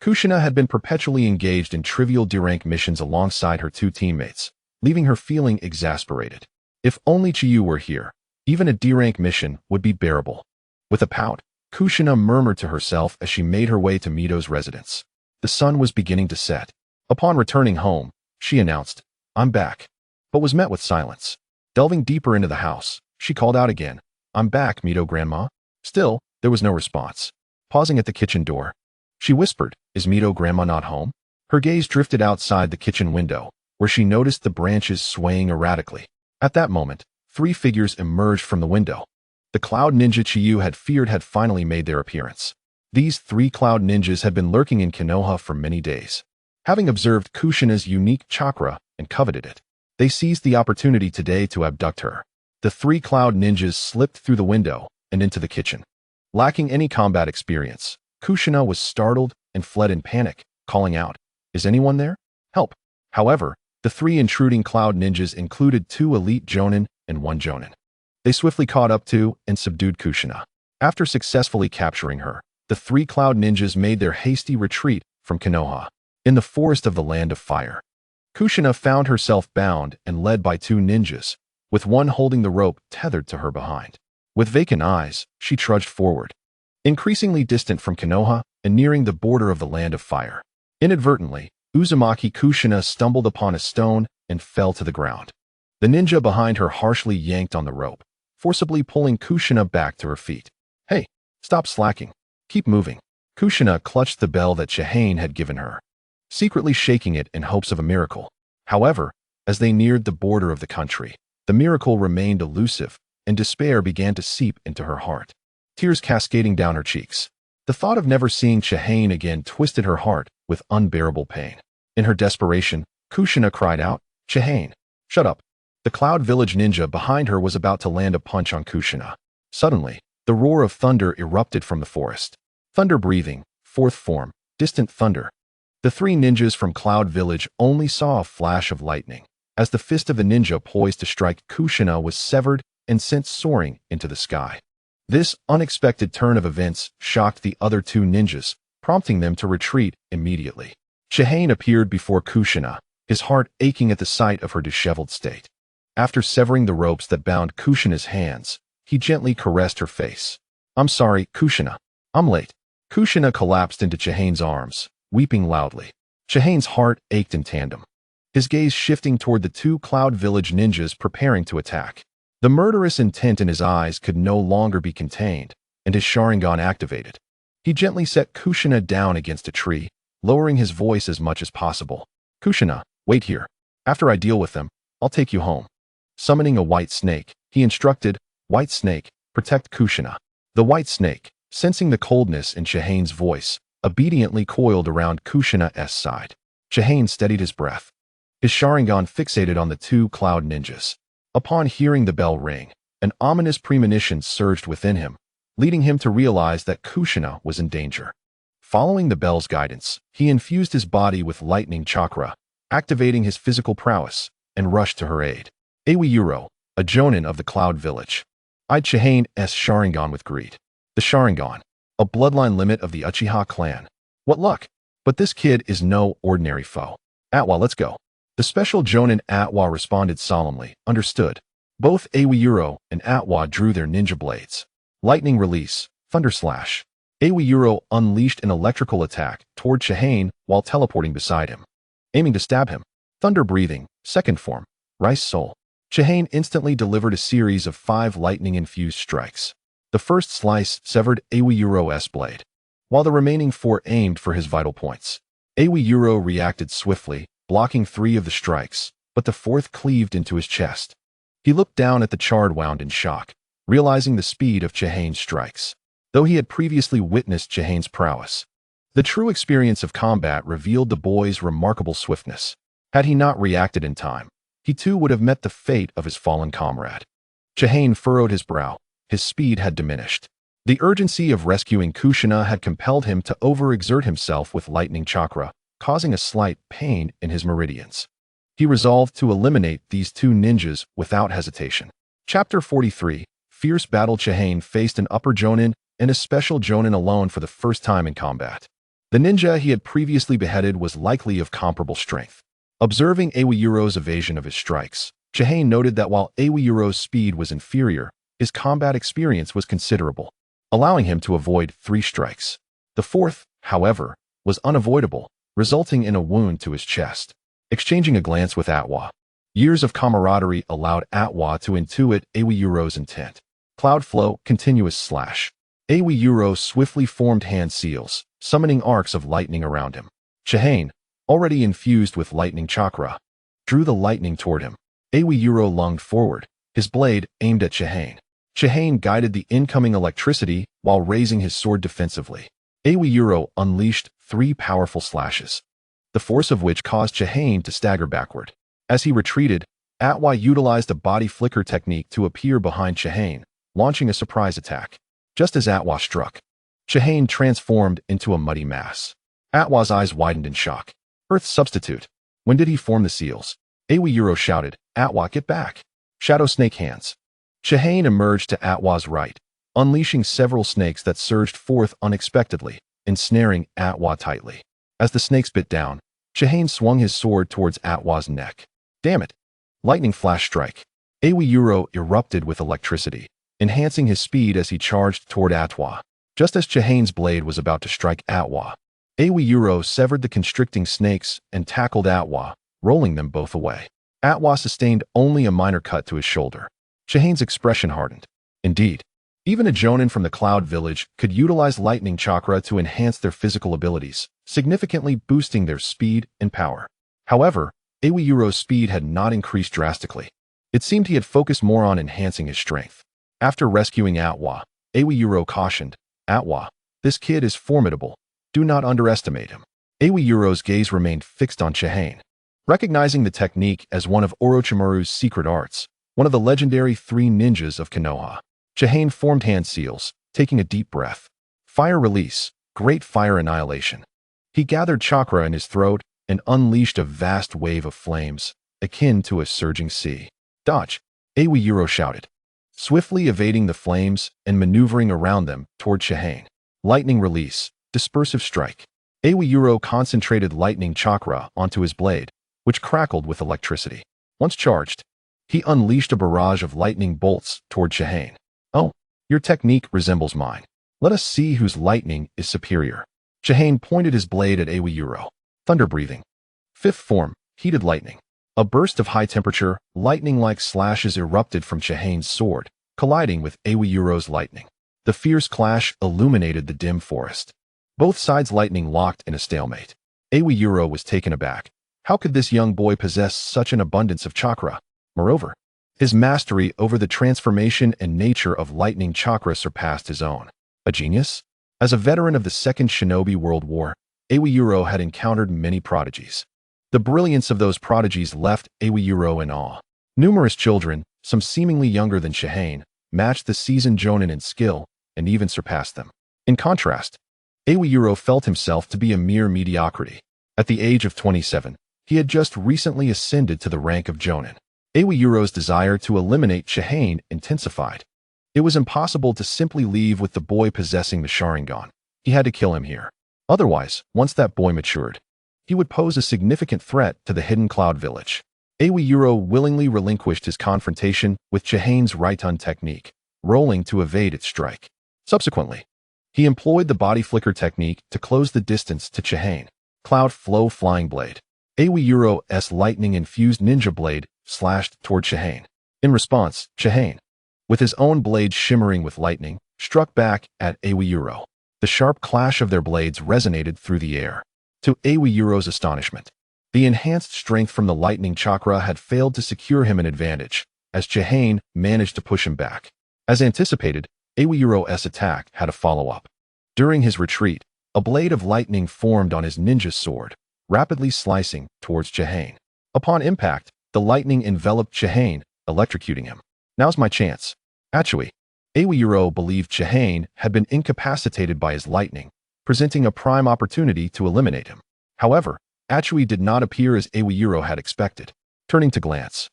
Kushina had been perpetually engaged in trivial D-rank missions alongside her 2 teammates, leaving her feeling exasperated. If only Chiyu were here, even a D-rank mission would be bearable. With a pout, Kushina murmured to herself as she made her way to Mido's residence. The sun was beginning to set. Upon returning home, she announced, "I'm back," but was met with silence. Delving deeper into the house, she called out again, "I'm back, Mido Grandma." Still, there was no response. Pausing at the kitchen door, she whispered, "Is Mido Grandma not home?" Her gaze drifted outside the kitchen window, where she noticed the branches swaying erratically. At that moment, 3 figures emerged from the window. The cloud ninja Chiyu had feared had finally made their appearance. These 3 cloud ninjas had been lurking in Konoha for many days. Having observed Kushina's unique chakra and coveted it, they seized the opportunity today to abduct her. The 3 cloud ninjas slipped through the window and into the kitchen. Lacking any combat experience, Kushina was startled and fled in panic, calling out, "Is anyone there? Help!" However, the 3 intruding cloud ninjas included 2 elite jonin and 1 jonin. They swiftly caught up to and subdued Kushina. After successfully capturing her, the 3 cloud ninjas made their hasty retreat from Konoha. In the forest of the Land of Fire, Kushina found herself bound and led by 2 ninjas, with one holding the rope tethered to her behind. With vacant eyes, she trudged forward, increasingly distant from Konoha and nearing the border of the Land of Fire. Inadvertently, Uzumaki Kushina stumbled upon a stone and fell to the ground. The ninja behind her harshly yanked on the rope, forcibly pulling Kushina back to her feet. "Hey, stop slacking. Keep moving." Kushina clutched the bell that Chihane had given her, secretly shaking it in hopes of a miracle. However, As they neared the border of the country, the miracle remained elusive, and despair began to seep into her heart, tears cascading down her cheeks. The thought of never seeing Chihane again twisted her heart with unbearable pain. In her desperation, Kushina cried out, "Chihane, shut up." The Cloud Village ninja behind her was about to land a punch on Kushina. Suddenly, the roar of thunder erupted from the forest. Thunder breathing, fourth form, distant thunder. The three ninjas from Cloud Village only saw a flash of lightning, as the fist of the ninja poised to strike Kushina was severed and sent soaring into the sky. This unexpected turn of events shocked the other two ninjas, prompting them to retreat immediately. Chihane appeared before Kushina, his heart aching at the sight of her disheveled state. After severing the ropes that bound Kushina's hands, he gently caressed her face. "I'm sorry, Kushina. I'm late." Kushina collapsed into Chihane's arms, weeping loudly. Chihane's heart ached in tandem, his gaze shifting toward the two Cloud Village ninjas preparing to attack. The murderous intent in his eyes could no longer be contained, and his Sharingan activated. He gently set Kushina down against a tree, lowering his voice as much as possible. "Kushina, wait here. After I deal with them, I'll take you home." Summoning a white snake, he instructed, "White snake, protect Kushina." The white snake, sensing the coldness in Chihane's voice, obediently coiled around Kushina's side. Chihane steadied his breath, his Sharingan fixated on the two Cloud ninjas. Upon hearing the bell ring, an ominous premonition surged within him, leading him to realize that Kushina was in danger. Following the bell's guidance, he infused his body with lightning chakra, activating his physical prowess, and rushed to her aid. Aoyuro, a jonin of the Cloud Village, eyed Chihane's Sharingan with greed. The Sharingan, a bloodline limit of the Uchiha clan. What luck! But this kid is no ordinary foe. Atwa, let's go. The special jonin Atwa responded solemnly, understood. Both Aoyuro and Atwa drew their ninja blades. Lightning release, thunder slash. Aoyuro unleashed an electrical attack toward Chihane while teleporting beside him, aiming to stab him. Thunder breathing, second form, rice soul. Chihane instantly delivered a series of 5 lightning-infused strikes. The first slice severed Aoyuro's blade, while the remaining 4 aimed for his vital points. Aoyuro reacted swiftly, blocking 3 of the strikes, but the 4th cleaved into his chest. He looked down at the charred wound in shock, realizing the speed of Chihane's strikes. Though he had previously witnessed Chihane's prowess, the true experience of combat revealed the boy's remarkable swiftness. Had he not reacted in time, he too would have met the fate of his fallen comrade. Chihane furrowed his brow, his speed had diminished. The urgency of rescuing Kushina had compelled him to overexert himself with lightning chakra, causing a slight pain in his meridians. He resolved to eliminate these 2 ninjas without hesitation. Chapter 43, Fierce Battle. Chihane faced an upper jonin and a special jonin alone for the first time in combat. The ninja he had previously beheaded was likely of comparable strength. Observing Aoyuro's evasion of his strikes, Chihane noted that while Aoyuro's speed was inferior, his combat experience was considerable, allowing him to avoid 3 strikes. The 4th, however, was unavoidable, resulting in a wound to his chest. Exchanging a glance with Atwa, years of camaraderie allowed Atwa to intuit Aoyuro's intent. Cloud flow, continuous slash. Aoyuro swiftly formed hand seals, summoning arcs of lightning around him. Chihane, already infused with lightning chakra, drew the lightning toward him. Aoyuro lunged forward, his blade aimed at Chihane. Chihane guided the incoming electricity while raising his sword defensively. Aoyuro unleashed 3 powerful slashes, the force of which caused Chihane to stagger backward. As he retreated, Atwa utilized a body flicker technique to appear behind Chihane, launching a surprise attack. Just as Atwa struck, Chihane transformed into a muddy mass. Atwa's eyes widened in shock. Earth substitute. When did he form the seals? Aoyuro shouted, "Atwa, get back!" Shadow snake hands. Chihane emerged to Atwa's right, unleashing several snakes that surged forth unexpectedly, ensnaring Atwa tightly. As the snakes bit down, Chihane swung his sword towards Atwa's neck. Damn it! Lightning flash strike. Aoyuro erupted with electricity, enhancing his speed as he charged toward Atwa. Just as Chihane's blade was about to strike Atwa, Aoyuro severed the constricting snakes and tackled Atwa, rolling them both away. Atwa sustained only a minor cut to his shoulder. Chihane's expression hardened. Indeed, even a jonin from the Cloud Village could utilize lightning chakra to enhance their physical abilities, significantly boosting their speed and power. However, Yuro's speed had not increased drastically. It seemed he had focused more on enhancing his strength. After rescuing Atwa, Yuro cautioned, "Atwa, this kid is formidable. Do not underestimate him." Yuro's gaze remained fixed on Chihane. Recognizing the technique as one of Orochimaru's secret arts, one of the legendary 3 ninjas of Konoha, Chihane formed hand seals, taking a deep breath. Fire release, great fire annihilation. He gathered chakra in his throat and unleashed a vast wave of flames, akin to a surging sea. "Dodge!" Yuro shouted, swiftly evading the flames and maneuvering around them toward Chihane. Lightning release, dispersive strike. Yuro concentrated lightning chakra onto his blade, which crackled with electricity. Once charged, he unleashed a barrage of lightning bolts toward Chihane. "Oh, your technique resembles mine. Let us see whose lightning is superior." Chihane pointed his blade at Yuro. Thunder breathing. 5th form, heated lightning. A burst of high-temperature, lightning-like slashes erupted from Chihane's sword, colliding with Yuro's lightning. The fierce clash illuminated the dim forest. Both sides' lightning locked in a stalemate. Yuro was taken aback. How could this young boy possess such an abundance of chakra? Moreover, his mastery over the transformation and nature of lightning chakra surpassed his own. A genius? As a veteran of the Second Shinobi World War, Yuro had encountered many prodigies. The brilliance of those prodigies left Yuro in awe. Numerous children, some seemingly younger than Chihane, matched the seasoned jonin in skill and even surpassed them. In contrast, Yuro felt himself to be a mere mediocrity. At the age of 27, he had just recently ascended to the rank of jonin. Yuro's desire to eliminate Chihane intensified. It was impossible to simply leave with the boy possessing the Sharingan. He had to kill him here. Otherwise, once that boy matured, he would pose a significant threat to the Hidden Cloud Village. Yuro willingly relinquished his confrontation with Chihane's Raiton technique, rolling to evade its strike. Subsequently, he employed the body flicker technique to close the distance to Chihane. Cloud Flow Flying Blade. Yuro's lightning-infused ninja blade slashed toward Chihane. In response, Chihane, with his own blade shimmering with lightning, struck back at Yuro. The sharp clash of their blades resonated through the air. To Yuro's astonishment, the enhanced strength from the lightning chakra had failed to secure him an advantage, as Chihane managed to push him back. As anticipated, Yuro's attack had a follow-up. During his retreat, a blade of lightning formed on his ninja sword, rapidly slicing towards Chihane. Upon impact, the lightning enveloped Chihane, electrocuting him. "Now's my chance." Actually, Yuro believed Chihane had been incapacitated by his lightning, presenting a prime opportunity to eliminate him. However, Achui did not appear as Yuro had expected. Turning to glance,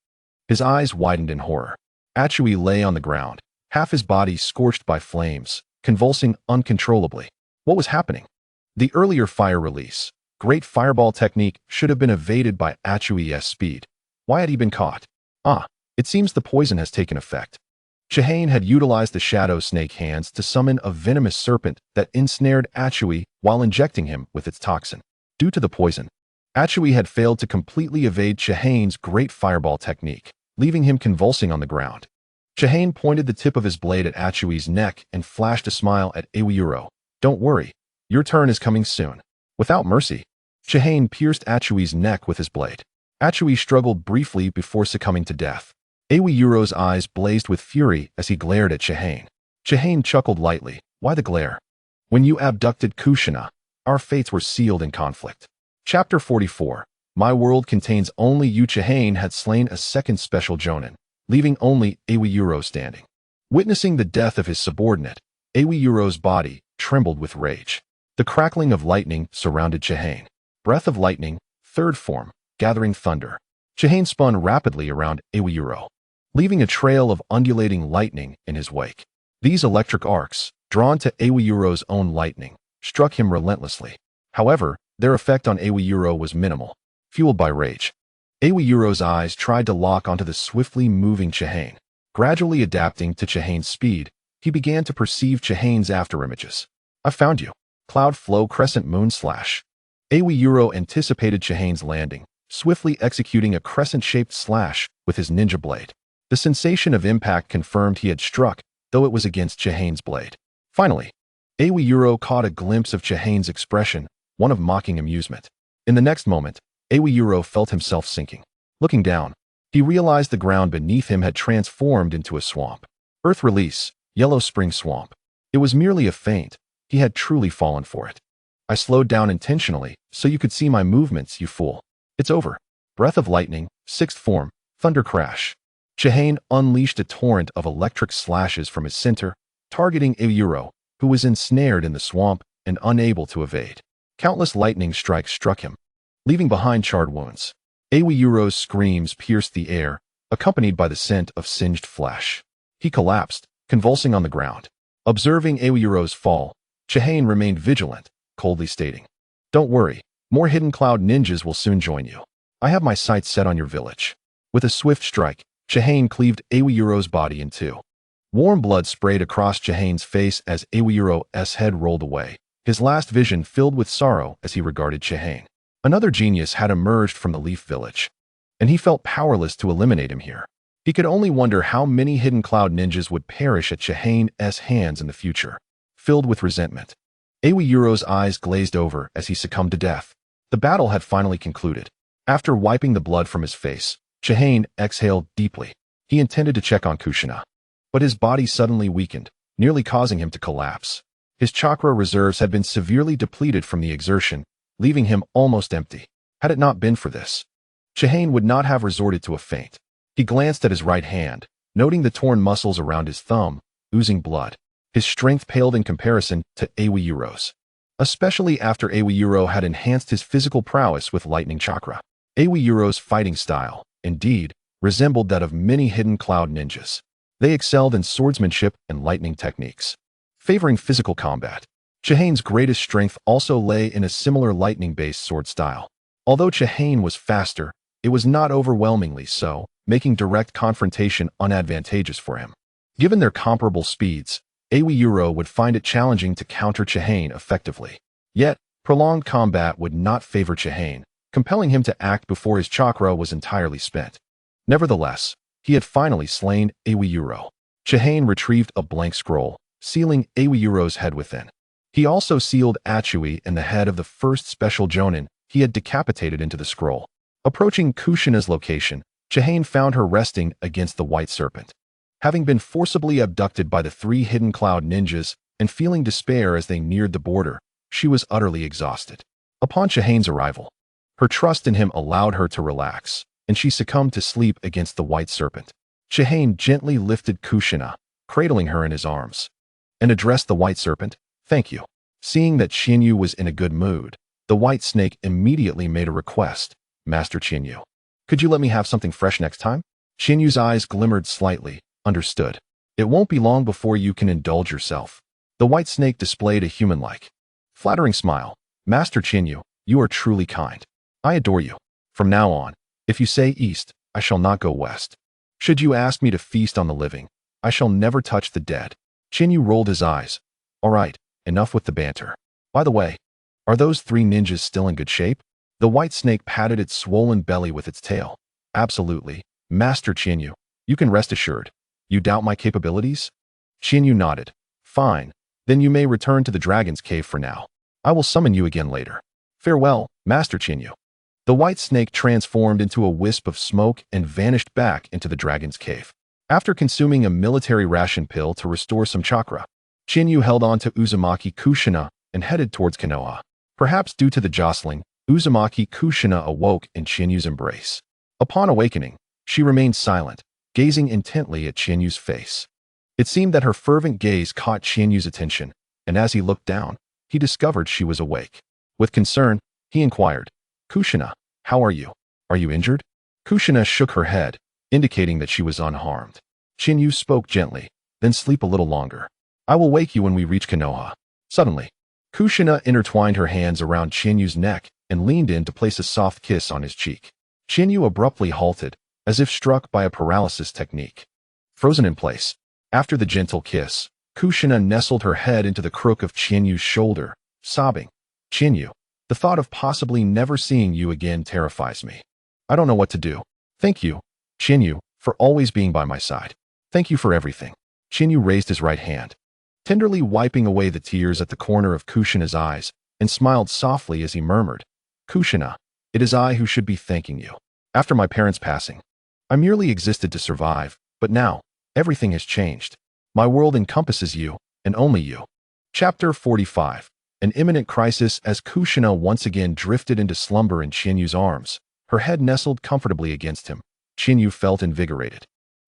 his eyes widened in horror. Achui lay on the ground, half his body scorched by flames, convulsing uncontrollably. What was happening? The earlier fire release, great fireball technique, should have been evaded by Achui's speed. Why had he been caught? It seems the poison has taken effect. Chihane had utilized the shadow snake hands to summon a venomous serpent that ensnared Achui while injecting him with its toxin. Due to the poison, Achui had failed to completely evade Chihane's great fireball technique, leaving him convulsing on the ground. Chihane pointed the tip of his blade at Achui's neck and flashed a smile at Yuro. "Don't worry, your turn is coming soon." Without mercy, Chihane pierced Achui's neck with his blade. Achui struggled briefly before succumbing to death. Yuro's eyes blazed with fury as he glared at Chihane. Chihane chuckled lightly. "Why the glare? When you abducted Kushina, our fates were sealed in conflict." Chapter 44. My world contains only you. Chihane had slain a second special jonin, leaving only Yuro standing. Witnessing the death of his subordinate, Yuro's body trembled with rage. The crackling of lightning surrounded Chihane. Breath of lightning, 3rd form, gathering thunder. Chihane spun rapidly around Yuro, leaving a trail of undulating lightning in his wake. These electric arcs, drawn to Yuro's own lightning, struck him relentlessly. However, their effect on Yuro was minimal. Fueled by rage, Yuro's eyes tried to lock onto the swiftly moving Chihane. Gradually adapting to Chihane's speed, he began to perceive Chihane's afterimages. "I found you." Cloud Flow Crescent Moon Slash. Yuro anticipated Chihane's landing, swiftly executing a crescent-shaped slash with his ninja blade. The sensation of impact confirmed he had struck, though it was against Chihane's blade. Finally, Yuro caught a glimpse of Chihane's expression, one of mocking amusement. In the next moment, Awayuro felt himself sinking. Looking down, he realized the ground beneath him had transformed into a swamp. Earth release, Yellow Spring Swamp. It was merely a feint. He had truly fallen for it. I slowed down intentionally, so you could see my movements, you fool. It's over. Breath of lightning, sixth form, thunder crash. Chihane unleashed a torrent of electric slashes from his center, targeting Awayuro, who was ensnared in the swamp and unable to evade. Countless lightning strikes struck him, leaving behind charred wounds. Awayuro's screams pierced the air, accompanied by the scent of singed flesh. He collapsed, convulsing on the ground. Observing Awayuro's fall, Chihane remained vigilant, coldly stating, "Don't worry, more Hidden Cloud ninjas will soon join you. I have my sights set on your village." With a swift strike, Chihane cleaved Awayuro's body in two. Warm blood sprayed across Chihane's face as Awayuro's head rolled away, his last vision filled with sorrow as he regarded Chihane. Another genius had emerged from the Leaf Village, and he felt powerless to eliminate him here. He could only wonder how many Hidden Cloud ninjas would perish at Chihane's hands in the future. Filled with resentment, Awayuro's eyes glazed over as he succumbed to death. The battle had finally concluded. After wiping the blood from his face, Chihane exhaled deeply. He intended to check on Kushina, but his body suddenly weakened, nearly causing him to collapse. His chakra reserves had been severely depleted from the exertion, leaving him almost empty. Had it not been for this, Chihane would not have resorted to a feint. He glanced at his right hand, noting the torn muscles around his thumb, oozing blood. His strength paled in comparison to Awayuro's, especially after Awayuro had enhanced his physical prowess with lightning chakra. Awayuro's fighting style, indeed, resembled that of many Hidden Cloud ninjas. They excelled in swordsmanship and lightning techniques, favoring physical combat. Chihane's greatest strength also lay in a similar lightning-based sword style. Although Chihane was faster, it was not overwhelmingly so, making direct confrontation unadvantageous for him. Given their comparable speeds, Awayuro would find it challenging to counter Chihane effectively. Yet, prolonged combat would not favor Chihane, compelling him to act before his chakra was entirely spent. Nevertheless, he had finally slain Awayuro. Chihane retrieved a blank scroll, sealing Awayuro's head within. He also sealed Achui and the head of the first special jonin he had decapitated into the scroll. Approaching Kushina's location, Chihane found her resting against the white serpent. Having been forcibly abducted by the three Hidden Cloud ninjas and feeling despair as they neared the border, she was utterly exhausted. Upon Chihane's arrival, her trust in him allowed her to relax, and she succumbed to sleep against the white serpent. Chihane gently lifted Kushina, cradling her in his arms, and addressed the white serpent, "Thank you." Seeing that Chiyu was in a good mood, the white snake immediately made a request, "Master Chiyu, could you let me have something fresh next time?" Chinyu's eyes glimmered slightly. "Understood. It won't be long before you can indulge yourself." The white snake displayed a human-like, flattering smile. "Master Chiyu, you are truly kind. I adore you. From now on, if you say east, I shall not go west. Should you ask me to feast on the living, I shall never touch the dead." Chiyu rolled his eyes. "All right, enough with the banter. By the way, are those three ninjas still in good shape?" The white snake patted its swollen belly with its tail. "Absolutely, Master Chiyu. You can rest assured. You doubt my capabilities?" Chiyu nodded. "Fine, then you may return to the dragon's cave for now. I will summon you again later. Farewell, Master Chiyu." The white snake transformed into a wisp of smoke and vanished back into the dragon's cave. After consuming a military ration pill to restore some chakra, Chiyu held on to Uzumaki Kushina and headed towards Konoha. Perhaps due to the jostling, Uzumaki Kushina awoke in Chinyu's embrace. Upon awakening, she remained silent, gazing intently at Chinyu's face. It seemed that her fervent gaze caught Chinyu's attention, and as he looked down, he discovered she was awake. With concern, he inquired, "Kushina, how are you? Are you injured?" Kushina shook her head, indicating that she was unharmed. Chinyu spoke gently, "Then sleep a little longer. I will wake you when we reach Konoha." Suddenly, Kushina intertwined her hands around Chinyu's neck and leaned in to place a soft kiss on his cheek. Chinyu abruptly halted, as if struck by a paralysis technique. Frozen in place, after the gentle kiss, Kushina nestled her head into the crook of Chinyu's shoulder, sobbing, "Chinyu, the thought of possibly never seeing you again terrifies me. I don't know what to do. Thank you, Chinyu, for always being by my side. Thank you for everything." Chinyu raised his right hand, tenderly wiping away the tears at the corner of Kushina's eyes, and smiled softly as he murmured, "Kushina, It is I who should be thanking you. After my parents' passing, I merely existed to survive, but now, everything has changed. My world encompasses you, and only you. Chapter 45. An imminent crisis. As Kushina once again drifted into slumber in Chinyu's arms, her head nestled comfortably against him. Chinyu felt invigorated,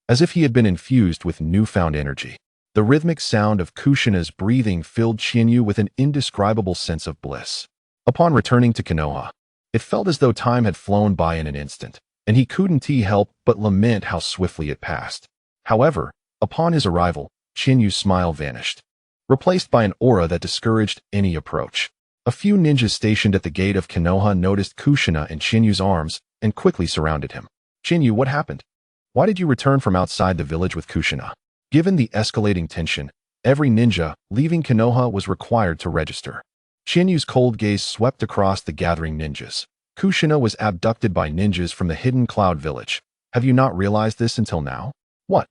as if he had been infused with newfound energy. The rhythmic sound of Kushina's breathing filled Chinyu with an indescribable sense of bliss. Upon returning to Konoha, it felt as though time had flown by in an instant, and he couldn't help but lament how swiftly it passed. However, upon his arrival, Chinyu's smile vanished, replaced by an aura that discouraged any approach. A few ninjas stationed at the gate of Konoha noticed Kushina in Chinyu's arms and quickly surrounded him. Chinyu, what happened? Why did you return from outside the village with Kushina? Given the escalating tension, every ninja leaving Konoha was required to register. Chinyu's cold gaze swept across the gathering ninjas. Kushina was abducted by ninjas from the hidden cloud village. Have you not realized this until now? What?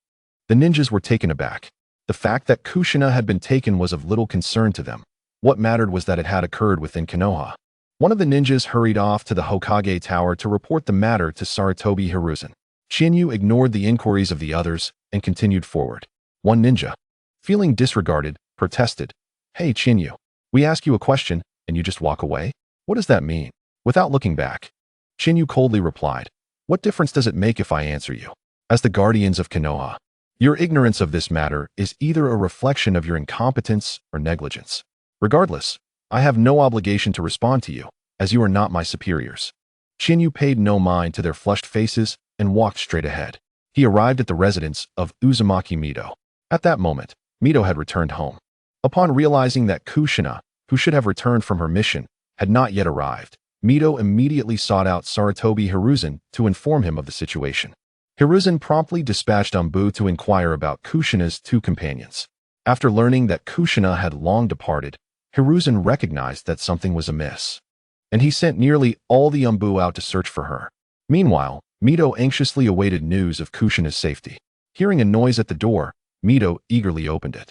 The ninjas were taken aback. The fact that Kushina had been taken was of little concern to them. What mattered was that it had occurred within Konoha. One of the ninjas hurried off to the Hokage Tower to report the matter to Sarutobi Hiruzen. Chinyu ignored the inquiries of the others and continued forward. One ninja, feeling disregarded, protested. Hey Chinyu, we ask you a question and you just walk away? What does that mean? Without looking back, Chinyu coldly replied, what difference does it make if I answer you? As the guardians of Konoha, your ignorance of this matter is either a reflection of your incompetence or negligence. Regardless, I have no obligation to respond to you, as you are not my superiors. Chinyu paid no mind to their flushed faces and walked straight ahead. He arrived at the residence of Uzumaki Mito. At that moment, Mito had returned home. Upon realizing that Kushina, who should have returned from her mission, had not yet arrived, Mito immediately sought out Sarutobi Hiruzen to inform him of the situation. Hiruzen promptly dispatched Umbu to inquire about Kushina's two companions. After learning that Kushina had long departed, Hiruzen recognized that something was amiss, and he sent nearly all the Umbu out to search for her. Meanwhile, Mito anxiously awaited news of Kushina's safety. Hearing a noise at the door, Mito eagerly opened it.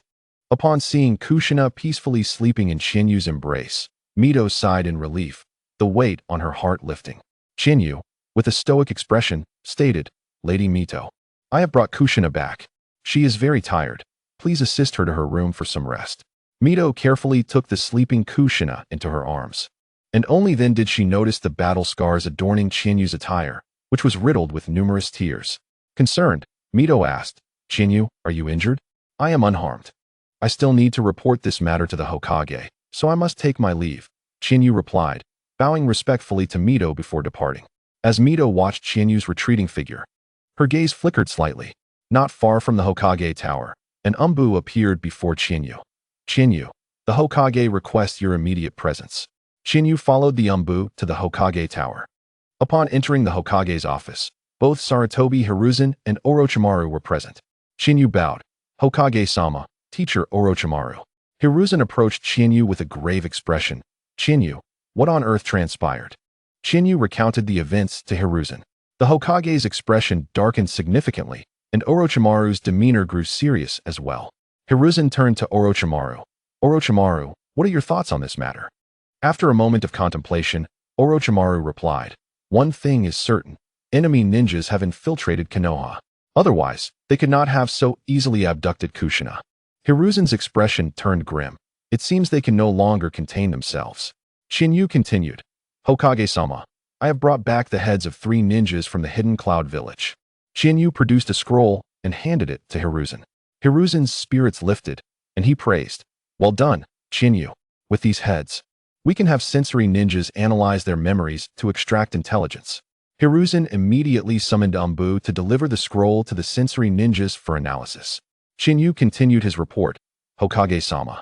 Upon seeing Kushina peacefully sleeping in Chinyu's embrace, Mito sighed in relief, the weight on her heart lifting. Chinyu, with a stoic expression, stated, Lady Mito, I have brought Kushina back. She is very tired. Please assist her to her room for some rest. Mito carefully took the sleeping Kushina into her arms, and only then did she notice the battle scars adorning Chinyu's attire, which was riddled with numerous tears. Concerned, Mito asked, Chinyu, are you injured? I am unharmed. I still need to report this matter to the Hokage, so I must take my leave, Chinyu replied, bowing respectfully to Mito before departing. As Mito watched Chinyu's retreating figure, her gaze flickered slightly. Not far from the Hokage Tower, an Umbu appeared before Chinyu. Chinyu, the Hokage requests your immediate presence. Chinyu followed the Umbu to the Hokage Tower. Upon entering the Hokage's office, both Sarutobi Hiruzen and Orochimaru were present. Chinyu bowed. Hokage-sama, teacher Orochimaru. Hiruzen approached Chinyu with a grave expression. Chinyu, what on earth transpired? Chinyu recounted the events to Hiruzen. The Hokage's expression darkened significantly, and Orochimaru's demeanor grew serious as well. Hiruzen turned to Orochimaru. Orochimaru, what are your thoughts on this matter? After a moment of contemplation, Orochimaru replied, one thing is certain, enemy ninjas have infiltrated Konoha. Otherwise, they could not have so easily abducted Kushina. Hiruzen's expression turned grim. It seems they can no longer contain themselves. Chinyu continued, Hokage-sama, I have brought back the heads of 3 ninjas from the hidden cloud village. Chinyu produced a scroll and handed it to Hiruzen. Hiruzen's spirits lifted, and he praised, well done, Chinyu. With these heads, we can have sensory ninjas analyze their memories to extract intelligence. Hiruzen immediately summoned Umbu to deliver the scroll to the sensory ninjas for analysis. Chinyu continued his report, Hokage-sama,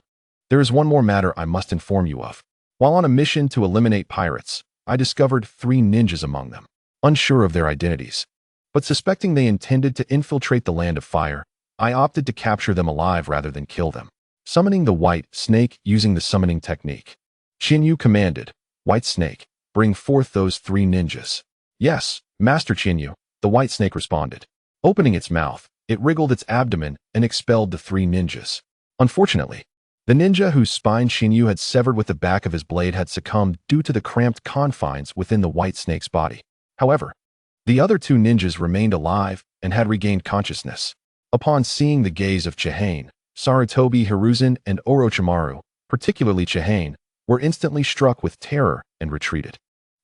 there is one more matter I must inform you of. While on a mission to eliminate pirates, I discovered 3 ninjas among them, unsure of their identities. But suspecting they intended to infiltrate the Land of Fire, I opted to capture them alive rather than kill them, summoning the White Snake using the summoning technique. Chinyu commanded, White Snake, bring forth those 3 ninjas. Yes, Master Chinyu, the White Snake responded. Opening its mouth, it wriggled its abdomen and expelled the 3 ninjas. Unfortunately, The ninja whose spine Chiyu had severed with the back of his blade had succumbed due to the cramped confines within the white snake's body. However, the other two ninjas remained alive and had regained consciousness. Upon seeing the gaze of Chihane, Sarutobi Hiruzen and Orochimaru, particularly Chihane, were instantly struck with terror and retreated.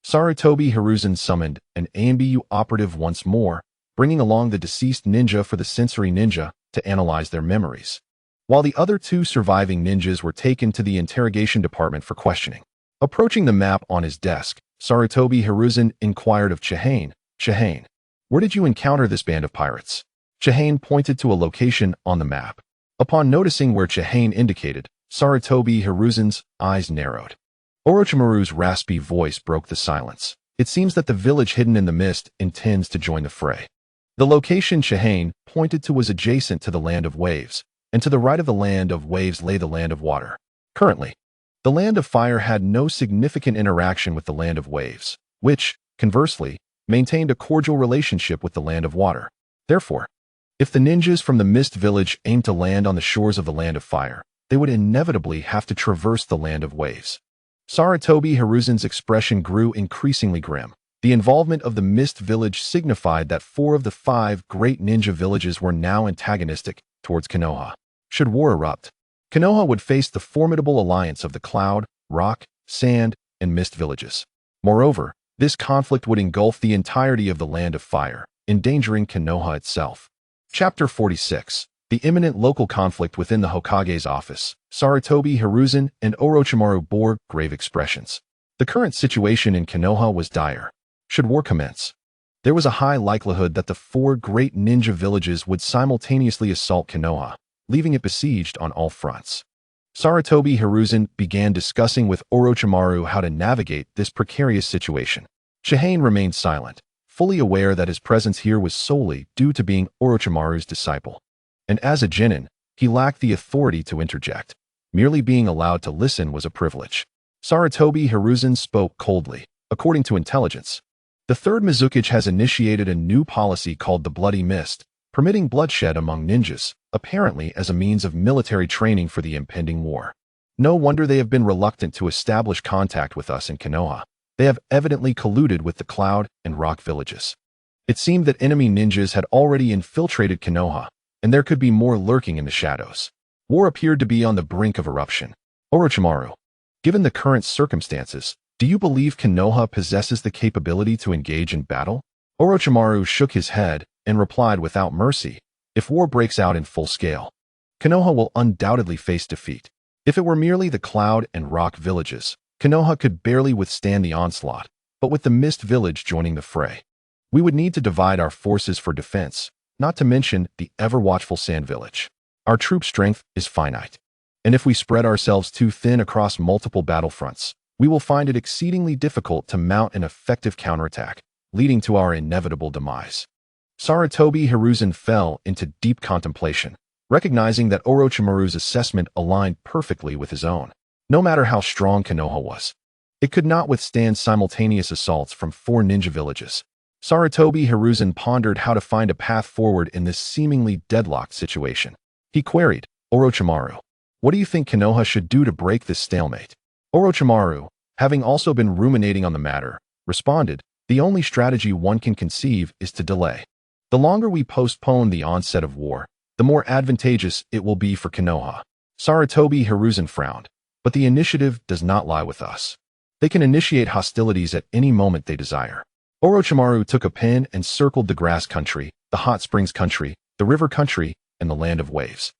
Sarutobi Hiruzen summoned an AMBU operative once more, bringing along the deceased ninja for the sensory ninja to analyze their memories, while the other two surviving ninjas were taken to the interrogation department for questioning. Approaching the map on his desk, Sarutobi Hiruzen inquired of Chihane, "Chihane, where did you encounter this band of pirates?" Chihane pointed to a location on the map. Upon noticing where Chihane indicated, Sarutobi Hiruzen's eyes narrowed. Orochimaru's raspy voice broke the silence. "It seems that the village hidden in the mist intends to join the fray." The location Chihane pointed to was adjacent to the Land of Waves, and to the right of the Land of Waves lay the Land of Water. Currently, the Land of Fire had no significant interaction with the Land of Waves, which, conversely, maintained a cordial relationship with the Land of Water. Therefore, if the ninjas from the Mist Village aimed to land on the shores of the Land of Fire, they would inevitably have to traverse the Land of Waves. Sarutobi Hiruzen's expression grew increasingly grim. The involvement of the Mist Village signified that 4 of the 5 great ninja villages were now antagonistic towards Konoha. Should war erupt, Konoha would face the formidable alliance of the Cloud, Rock, Sand, and Mist villages. Moreover, this conflict would engulf the entirety of the Land of Fire, endangering Konoha itself. Chapter 46. The imminent local conflict within the Hokage's office. Sarutobi Hiruzen and Orochimaru bore grave expressions. The current situation in Konoha was dire. Should war commence, there was a high likelihood that the 4 great ninja villages would simultaneously assault Konoha, leaving it besieged on all fronts. Sarutobi Hiruzen began discussing with Orochimaru how to navigate this precarious situation. Chihane remained silent, fully aware that his presence here was solely due to being Orochimaru's disciple. And as a genin, he lacked the authority to interject. Merely being allowed to listen was a privilege. Sarutobi Hiruzen spoke coldly. According to intelligence, the 3rd Mizukage has initiated a new policy called the Bloody Mist, permitting bloodshed among ninjas, apparently as a means of military training for the impending war. No wonder they have been reluctant to establish contact with us in Konoha. They have evidently colluded with the Cloud and Rock villages. It seemed that enemy ninjas had already infiltrated Konoha, and there could be more lurking in the shadows. War appeared to be on the brink of eruption. Orochimaru, given the current circumstances, do you believe Konoha possesses the capability to engage in battle? Orochimaru shook his head and replied without mercy, if war breaks out in full scale, Konoha will undoubtedly face defeat. If it were merely the Cloud and Rock villages, Konoha could barely withstand the onslaught, but with the Mist village joining the fray, we would need to divide our forces for defense, not to mention the ever-watchful Sand village. Our troop strength is finite, and if we spread ourselves too thin across multiple battlefronts, we will find it exceedingly difficult to mount an effective counterattack, leading to our inevitable demise. Sarutobi Hiruzen fell into deep contemplation, recognizing that Orochimaru's assessment aligned perfectly with his own. No matter how strong Konoha was, it could not withstand simultaneous assaults from 4 ninja villages. Sarutobi Hiruzen pondered how to find a path forward in this seemingly deadlocked situation. He queried, Orochimaru, what do you think Konoha should do to break this stalemate? Orochimaru, having also been ruminating on the matter, responded, the only strategy one can conceive is to delay. The longer we postpone the onset of war, the more advantageous it will be for Konoha. Sarutobi Hiruzen frowned, but the initiative does not lie with us. They can initiate hostilities at any moment they desire. Orochimaru took a pen and circled the grass country, the hot springs country, the river country, and the Land of Waves.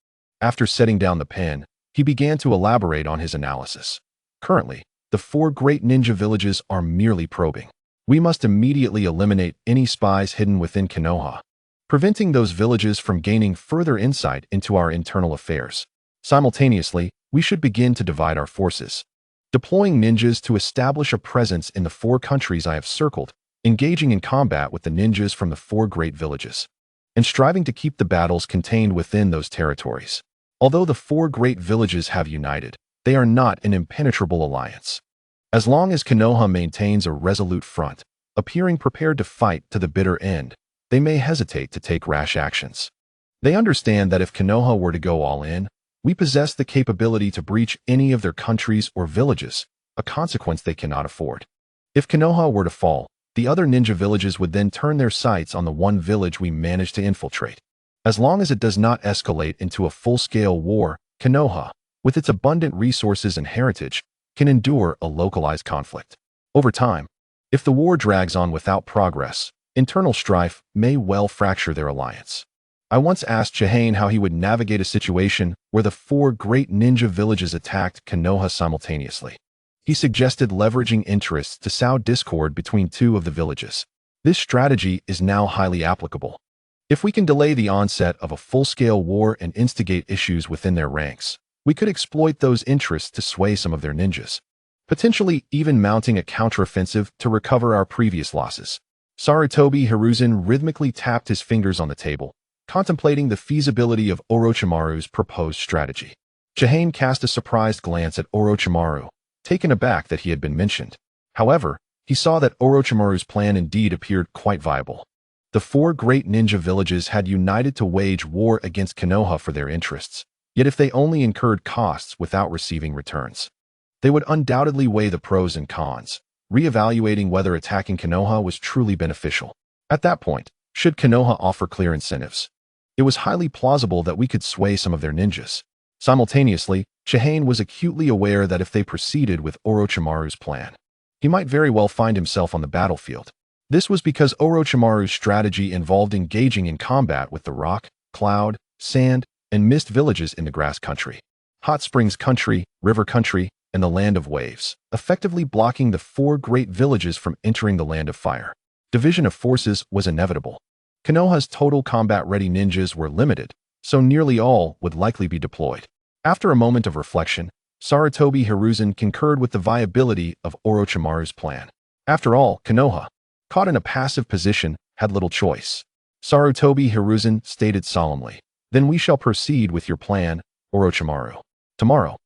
After setting down the pen, he began to elaborate on his analysis. Currently, the 4 great ninja villages are merely probing. We must immediately eliminate any spies hidden within Konoha, preventing those villages from gaining further insight into our internal affairs. Simultaneously, we should begin to divide our forces, deploying ninjas to establish a presence in the 4 countries I have circled, engaging in combat with the ninjas from the 4 great villages, and striving to keep the battles contained within those territories. Although the 4 great villages have united, they are not an impenetrable alliance. As long as Konoha maintains a resolute front, appearing prepared to fight to the bitter end, they may hesitate to take rash actions. They understand that if Konoha were to go all in, We possess the capability to breach any of their countries or villages, a consequence they cannot afford. If Konoha were to fall, the other ninja villages would then turn their sights on the one village we managed to infiltrate. As long as it does not escalate into a full-scale war, Konoha, with its abundant resources and heritage, can endure a localized conflict. Over time, if the war drags on without progress, internal strife may well fracture their alliance. I once asked Chihane how he would navigate a situation where the 4 great ninja villages attacked Konoha simultaneously. He suggested leveraging interests to sow discord between 2 of the villages. This strategy is now highly applicable. If we can delay the onset of a full-scale war and instigate issues within their ranks, we could exploit those interests to sway some of their ninjas, potentially even mounting a counteroffensive to recover our previous losses. Sarutobi Hiruzen rhythmically tapped his fingers on the table, contemplating the feasibility of Orochimaru's proposed strategy. Chihane cast a surprised glance at Orochimaru, taken aback that he had been mentioned. However, he saw that Orochimaru's plan indeed appeared quite viable. The 4 great ninja villages had united to wage war against Konoha for their interests, yet if they only incurred costs without receiving returns, they would undoubtedly weigh the pros and cons, reevaluating whether attacking Konoha was truly beneficial. At that point, should Konoha offer clear incentives, it was highly plausible that we could sway some of their ninjas. Simultaneously, Chihane was acutely aware that if they proceeded with Orochimaru's plan, he might very well find himself on the battlefield. This was because Orochimaru's strategy involved engaging in combat with the rock, cloud, sand, and mist villages in the grass country, hot springs country, river country, and the land of waves, effectively blocking the 4 great villages from entering the land of fire. Division of forces was inevitable. Konoha's total combat-ready ninjas were limited, so nearly all would likely be deployed. After a moment of reflection, Sarutobi Hiruzen concurred with the viability of Orochimaru's plan. After all, Konoha, caught in a passive position, had little choice. Sarutobi Hiruzen stated solemnly, "Then we shall proceed with your plan, Orochimaru. Tomorrow,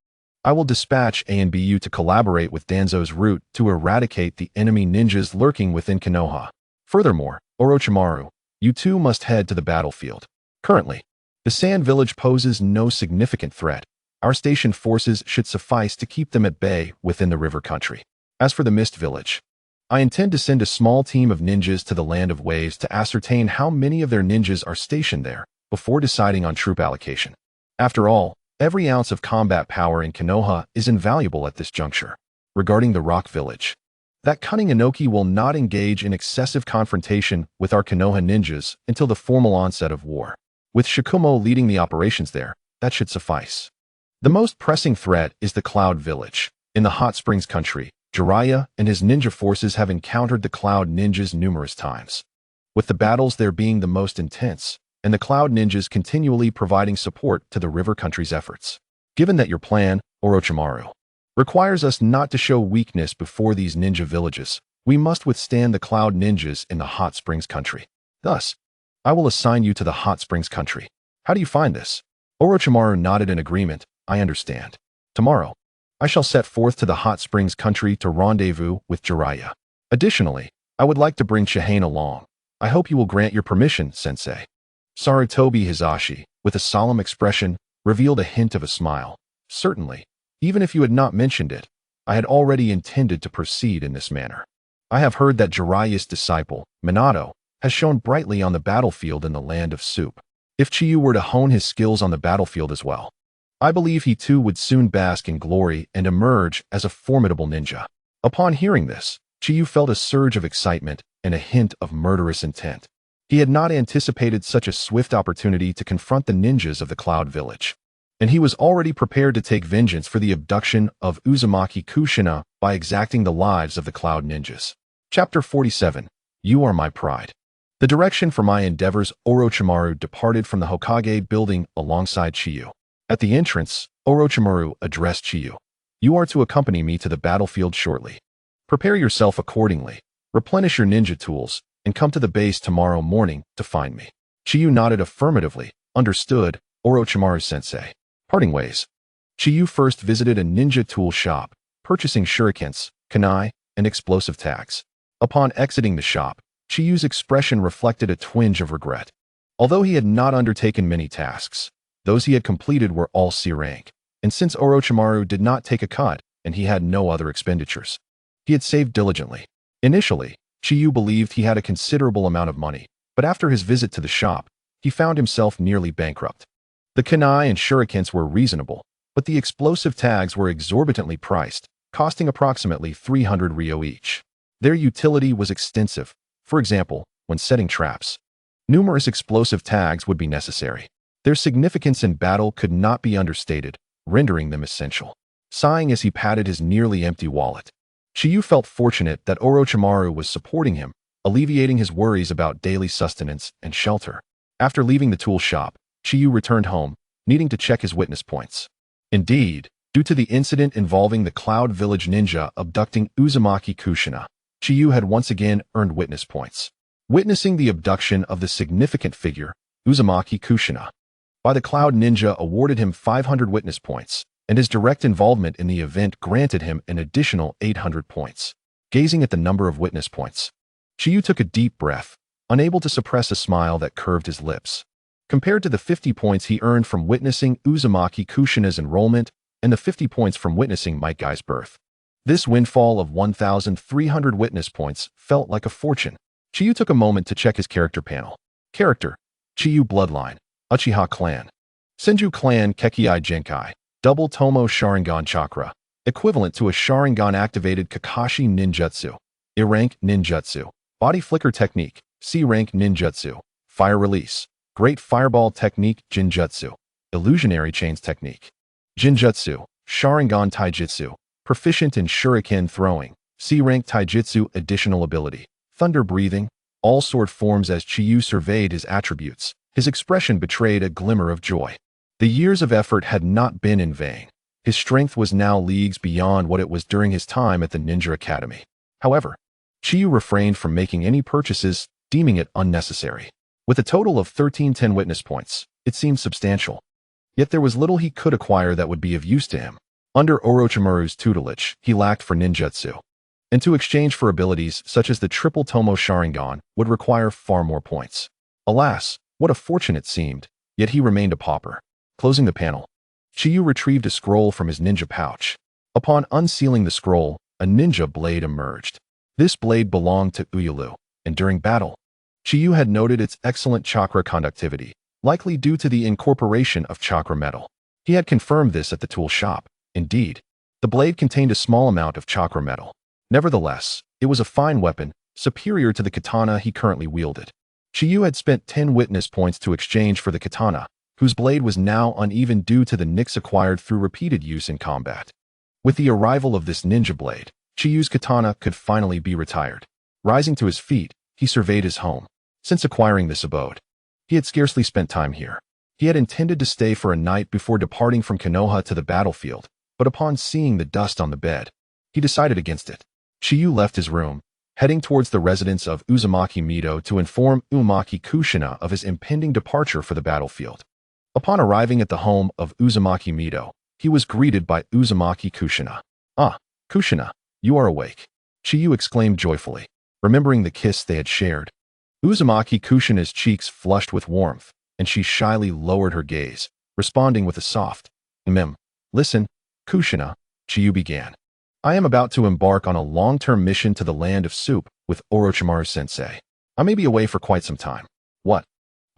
I will dispatch A and BU to collaborate with Danzo's route to eradicate the enemy ninjas lurking within Konoha. Furthermore, Orochimaru, you 2 must head to the battlefield. Currently, the Sand Village poses no significant threat. Our stationed forces should suffice to keep them at bay within the river country. As for the Mist Village, I intend to send a small team of ninjas to the Land of Waves to ascertain how many of their ninjas are stationed there before deciding on troop allocation. After all, every ounce of combat power in Konoha is invaluable at this juncture. Regarding the Rock Village, that cunning Inoki will not engage in excessive confrontation with our Konoha ninjas until the formal onset of war. With Shikumo leading the operations there, that should suffice. The most pressing threat is the Cloud Village. In the Hot Springs country, Jiraiya and his ninja forces have encountered the Cloud Ninjas numerous times, with the battles there being the most intense, and the Cloud Ninjas continually providing support to the river country's efforts. Given that your plan, Orochimaru, requires us not to show weakness before these ninja villages, we must withstand the Cloud Ninjas in the Hot Springs country. Thus, I will assign you to the Hot Springs country. How do you find this? Orochimaru nodded in agreement. I understand. Tomorrow, I shall set forth to the Hot Springs country to rendezvous with Jiraiya. Additionally, I would like to bring Chihane along. I hope you will grant your permission, Sensei. Sarutobi Hizashi, with a solemn expression, revealed a hint of a smile. Certainly, even if you had not mentioned it, I had already intended to proceed in this manner. I have heard that Jiraiya's disciple, Minato, has shone brightly on the battlefield in the land of soup. If Chiyu were to hone his skills on the battlefield as well, I believe he too would soon bask in glory and emerge as a formidable ninja. Upon hearing this, Chiyu felt a surge of excitement and a hint of murderous intent. He had not anticipated such a swift opportunity to confront the ninjas of the Cloud Village, and he was already prepared to take vengeance for the abduction of Uzumaki Kushina by exacting the lives of the Cloud Ninjas. Chapter 47. You Are My Pride. The direction for my endeavors, Orochimaru departed from the Hokage building alongside Chiyu. At the entrance, Orochimaru addressed Chiyu. You are to accompany me to the battlefield shortly. Prepare yourself accordingly, replenish your ninja tools, and come to the base tomorrow morning to find me. Chiyu nodded affirmatively. Understood, Orochimaru-sensei. Parting ways. Chiyu first visited a ninja tool shop, purchasing shurikens, kunai, and explosive tags. Upon exiting the shop, Chiyu's expression reflected a twinge of regret. Although he had not undertaken many tasks, Those he had completed were all C rank, and since Orochimaru did not take a cut and he had no other expenditures, he had saved diligently. Initially, Chiyu believed he had a considerable amount of money, but after his visit to the shop, he found himself nearly bankrupt. The kunai and shurikens were reasonable, but the explosive tags were exorbitantly priced, costing approximately 300 ryo each. Their utility was extensive. For example, when setting traps, numerous explosive tags would be necessary. Their significance in battle could not be understated, rendering them essential. Sighing as he patted his nearly empty wallet, Chiyu felt fortunate that Orochimaru was supporting him, alleviating his worries about daily sustenance and shelter. After leaving the tool shop, Chiyu returned home, needing to check his witness points. Indeed, due to the incident involving the Cloud Village ninja abducting Uzumaki Kushina, Chiyu had once again earned witness points. Witnessing the abduction of the significant figure, Uzumaki Kushina, by the Cloud Ninja awarded him 500 witness points, and his direct involvement in the event granted him an additional 800 points. Gazing at the number of witness points, Chiyu took a deep breath, unable to suppress a smile that curved his lips. Compared to the 50 points he earned from witnessing Uzumaki Kushina's enrollment and the 50 points from witnessing Might Guy's birth, this windfall of 1,300 witness points felt like a fortune. Chiyu took a moment to check his character panel. Character: Chiyu Bloodline, Uchiha Clan. Senju Clan Kekkei Genkai, Double Tomo Sharingan Chakra, equivalent to a Sharingan-activated Kakashi Ninjutsu. A-rank Ninjutsu. Body Flicker Technique, C-rank Ninjutsu. Fire Release, Great Fireball Technique Jinjutsu. Illusionary Chains Technique. Jinjutsu, Sharingan Taijutsu. Proficient in Shuriken Throwing, C-rank Taijutsu. Additional ability, Thunder Breathing. All sword forms. As Chiyu surveyed his attributes, his expression betrayed a glimmer of joy. The years of effort had not been in vain. His strength was now leagues beyond what it was during his time at the Ninja Academy. However, Chiyu refrained from making any purchases, deeming it unnecessary. With a total of 1310 witness points, it seemed substantial. Yet there was little he could acquire that would be of use to him. Under Orochimaru's tutelage, he lacked for ninjutsu, and to exchange for abilities such as the Triple Tomo Sharingan would require far more points. Alas, what a fortune it seemed, yet he remained a pauper. Closing the panel, Chiyu retrieved a scroll from his ninja pouch. Upon unsealing the scroll, a ninja blade emerged. This blade belonged to Uyulu, and during battle, Chiyu had noted its excellent chakra conductivity, likely due to the incorporation of chakra metal. He had confirmed this at the tool shop. Indeed, the blade contained a small amount of chakra metal. Nevertheless, it was a fine weapon, superior to the katana he currently wielded. Chiyu had spent 10 witness points to exchange for the katana, whose blade was now uneven due to the nicks acquired through repeated use in combat. With the arrival of this ninja blade, Chiyu's katana could finally be retired. Rising to his feet, he surveyed his home. Since acquiring this abode, he had scarcely spent time here. He had intended to stay for a night before departing from Konoha to the battlefield, but upon seeing the dust on the bed, he decided against it. Chiyu left his room, heading towards the residence of Uzumaki Mido to inform Uzumaki Kushina of his impending departure for the battlefield. Upon arriving at the home of Uzumaki Mido, he was greeted by Uzumaki Kushina. "Ah, Kushina, you are awake," Chiyu exclaimed joyfully, remembering the kiss they had shared. Uzumaki Kushina's cheeks flushed with warmth, and she shyly lowered her gaze, responding with a soft, "Listen, Kushina," Chiyu began. "I am about to embark on a long-term mission to the land of soup with Orochimaru-sensei. I may be away for quite some time." "What?"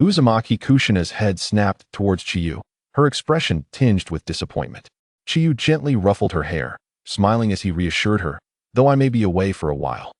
Uzumaki Kushina's head snapped towards Chiyu, her expression tinged with disappointment. Chiyu gently ruffled her hair, smiling as he reassured her, "Though I may be away for a while,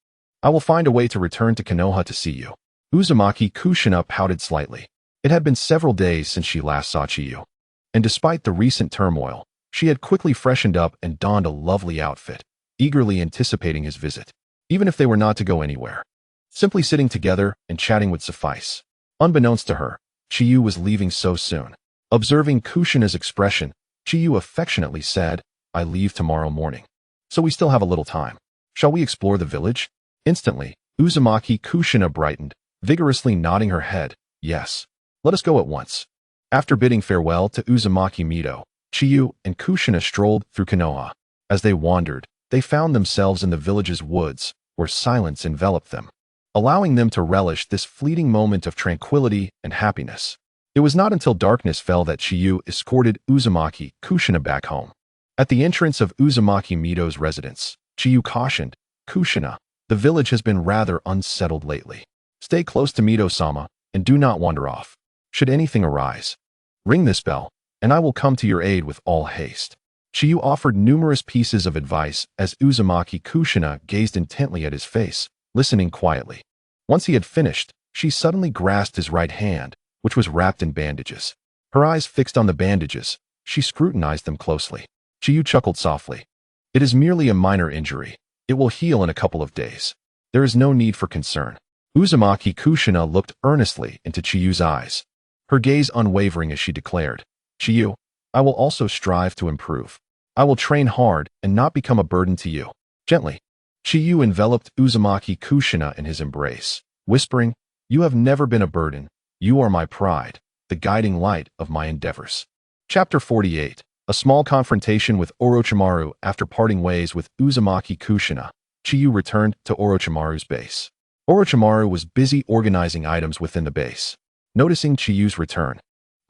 I will find a way to return to Konoha to see you." Uzumaki Kushina pouted slightly. It had been several days since she last saw Chiyu, and despite the recent turmoil, she had quickly freshened up and donned a lovely outfit, eagerly anticipating his visit. Even if they were not to go anywhere, simply sitting together and chatting would suffice. Unbeknownst to her, Chiyu was leaving so soon. Observing Kushina's expression, Chiyu affectionately said, "I leave tomorrow morning, so we still have a little time. Shall we explore the village?" Instantly, Uzumaki Kushina brightened, vigorously nodding her head, "Yes. Let us go at once." After bidding farewell to Uzumaki Mido, Chiyu and Kushina strolled through Konoha. As they wandered, they found themselves in the village's woods, where silence enveloped them, allowing them to relish this fleeting moment of tranquility and happiness. It was not until darkness fell that Chiyu escorted Uzumaki Kushina back home. At the entrance of Uzumaki Mito's residence, Chiyu cautioned, "Kushina, the village has been rather unsettled lately. Stay close to Mito-sama and do not wander off. Should anything arise, ring this bell, and I will come to your aid with all haste." Chiyu offered numerous pieces of advice as Uzumaki Kushina gazed intently at his face, listening quietly. Once he had finished, she suddenly grasped his right hand, which was wrapped in bandages. Her eyes fixed on the bandages, she scrutinized them closely. Chiyu chuckled softly. "It is merely a minor injury. It will heal in a couple of days. There is no need for concern." Uzumaki Kushina looked earnestly into Chiyu's eyes, her gaze unwavering as she declared, "Chiyu, I will also strive to improve. I will train hard and not become a burden to you." Gently, Chiyu enveloped Uzumaki Kushina in his embrace, whispering, "You have never been a burden. You are my pride, the guiding light of my endeavors." Chapter 48. A small confrontation with Orochimaru. After parting ways with Uzumaki Kushina, Chiyu returned to Orochimaru's base. Orochimaru was busy organizing items within the base. Noticing Chiyu's return,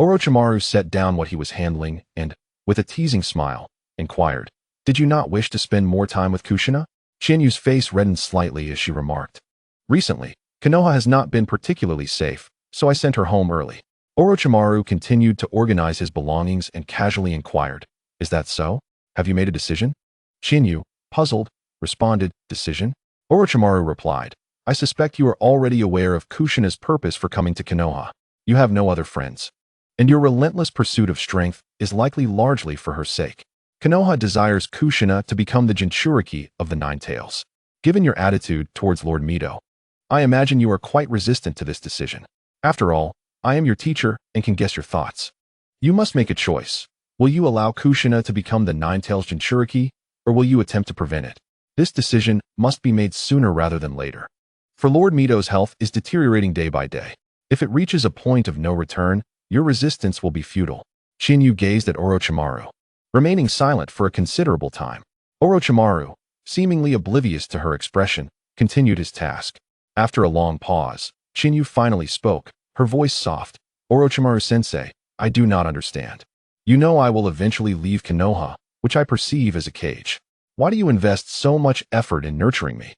Orochimaru set down what he was handling and, with a teasing smile, inquired, "Did you not wish to spend more time with Kushina?" Chinyu's face reddened slightly as she remarked, "Recently, Konoha has not been particularly safe, so I sent her home early." Orochimaru continued to organize his belongings and casually inquired, "Is that so? Have you made a decision?" Chinyu, puzzled, responded, "Decision?" Orochimaru replied, "I suspect you are already aware of Kushina's purpose for coming to Konoha. You have no other friends, and your relentless pursuit of strength is likely largely for her sake. Konoha desires Kushina to become the Jinchuriki of the Nine Tails. Given your attitude towards Lord Mito, I imagine you are quite resistant to this decision. After all, I am your teacher and can guess your thoughts. You must make a choice. Will you allow Kushina to become the Nine Tails Jinchuriki, or will you attempt to prevent it? This decision must be made sooner rather than later. For Lord Mito's health is deteriorating day by day. If it reaches a point of no return, your resistance will be futile." Chinyu gazed at Orochimaru, remaining silent for a considerable time. Orochimaru, seemingly oblivious to her expression, continued his task. After a long pause, Chinyu finally spoke, her voice soft. "Orochimaru-sensei, I do not understand. You know I will eventually leave Konoha, which I perceive as a cage. Why do you invest so much effort in nurturing me?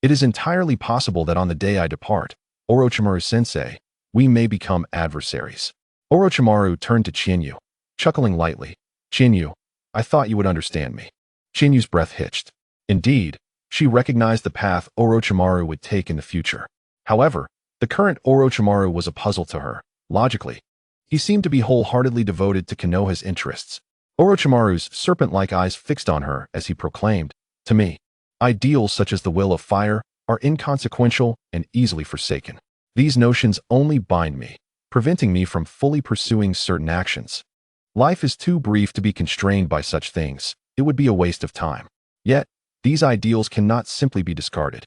It is entirely possible that on the day I depart, Orochimaru-sensei, we may become adversaries." Orochimaru turned to Chinyu, chuckling lightly. "Chinyu, I thought you would understand me." Chinyu's breath hitched. Indeed, she recognized the path Orochimaru would take in the future. However, the current Orochimaru was a puzzle to her. Logically, he seemed to be wholeheartedly devoted to Konoha's interests. Orochimaru's serpent-like eyes fixed on her as he proclaimed, "To me, ideals such as the will of fire are inconsequential and easily forsaken. These notions only bind me, preventing me from fully pursuing certain actions. Life is too brief to be constrained by such things. It would be a waste of time. Yet, these ideals cannot simply be discarded.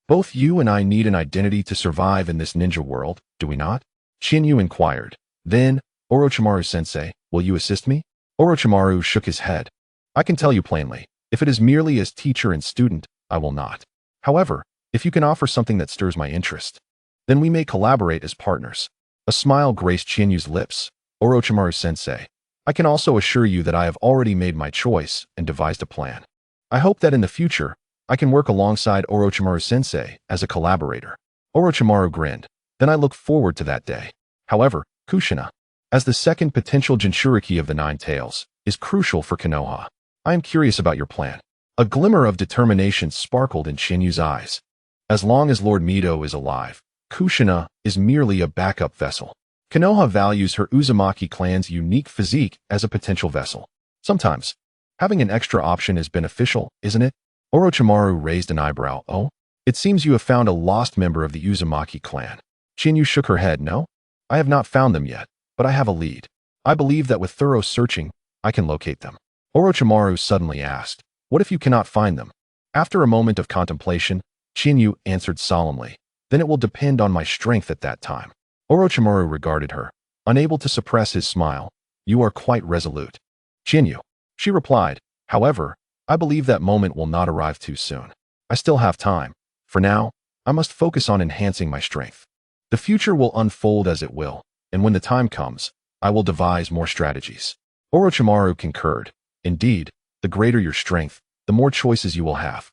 Both you and I need an identity to survive in this ninja world, do we not?" Chinyu inquired. Then, "Orochimaru-sensei, will you assist me?" Orochimaru shook his head. "I can tell you plainly, if it is merely as teacher and student, I will not. However, if you can offer something that stirs my interest, then we may collaborate as partners." A smile graced Chinyu's lips. "Orochimaru-sensei, I can also assure you that I have already made my choice and devised a plan. I hope that in the future, I can work alongside Orochimaru-sensei as a collaborator." Orochimaru grinned. "Then I look forward to that day. However, Kushina, as the second potential Jinchuriki of the Nine Tails, is crucial for Konoha. I am curious about your plan." A glimmer of determination sparkled in Chinyu's eyes. "As long as Lord Mito is alive, Kushina is merely a backup vessel. Konoha values her Uzumaki clan's unique physique as a potential vessel. Sometimes, having an extra option is beneficial, isn't it?" Orochimaru raised an eyebrow. "Oh? It seems you have found a lost member of the Uzumaki clan." Chinyu shook her head. "No, I have not found them yet, but I have a lead. I believe that with thorough searching, I can locate them." Orochimaru suddenly asked, "What if you cannot find them?" After a moment of contemplation, Chinyu answered solemnly, "Then it will depend on my strength at that time." Orochimaru regarded her, unable to suppress his smile. "You are quite resolute, Chinyu," she replied. "However, I believe that moment will not arrive too soon. I still have time. For now, I must focus on enhancing my strength. The future will unfold as it will, and when the time comes, I will devise more strategies. Orochimaru concurred. Indeed, the greater your strength, the more choices you will have.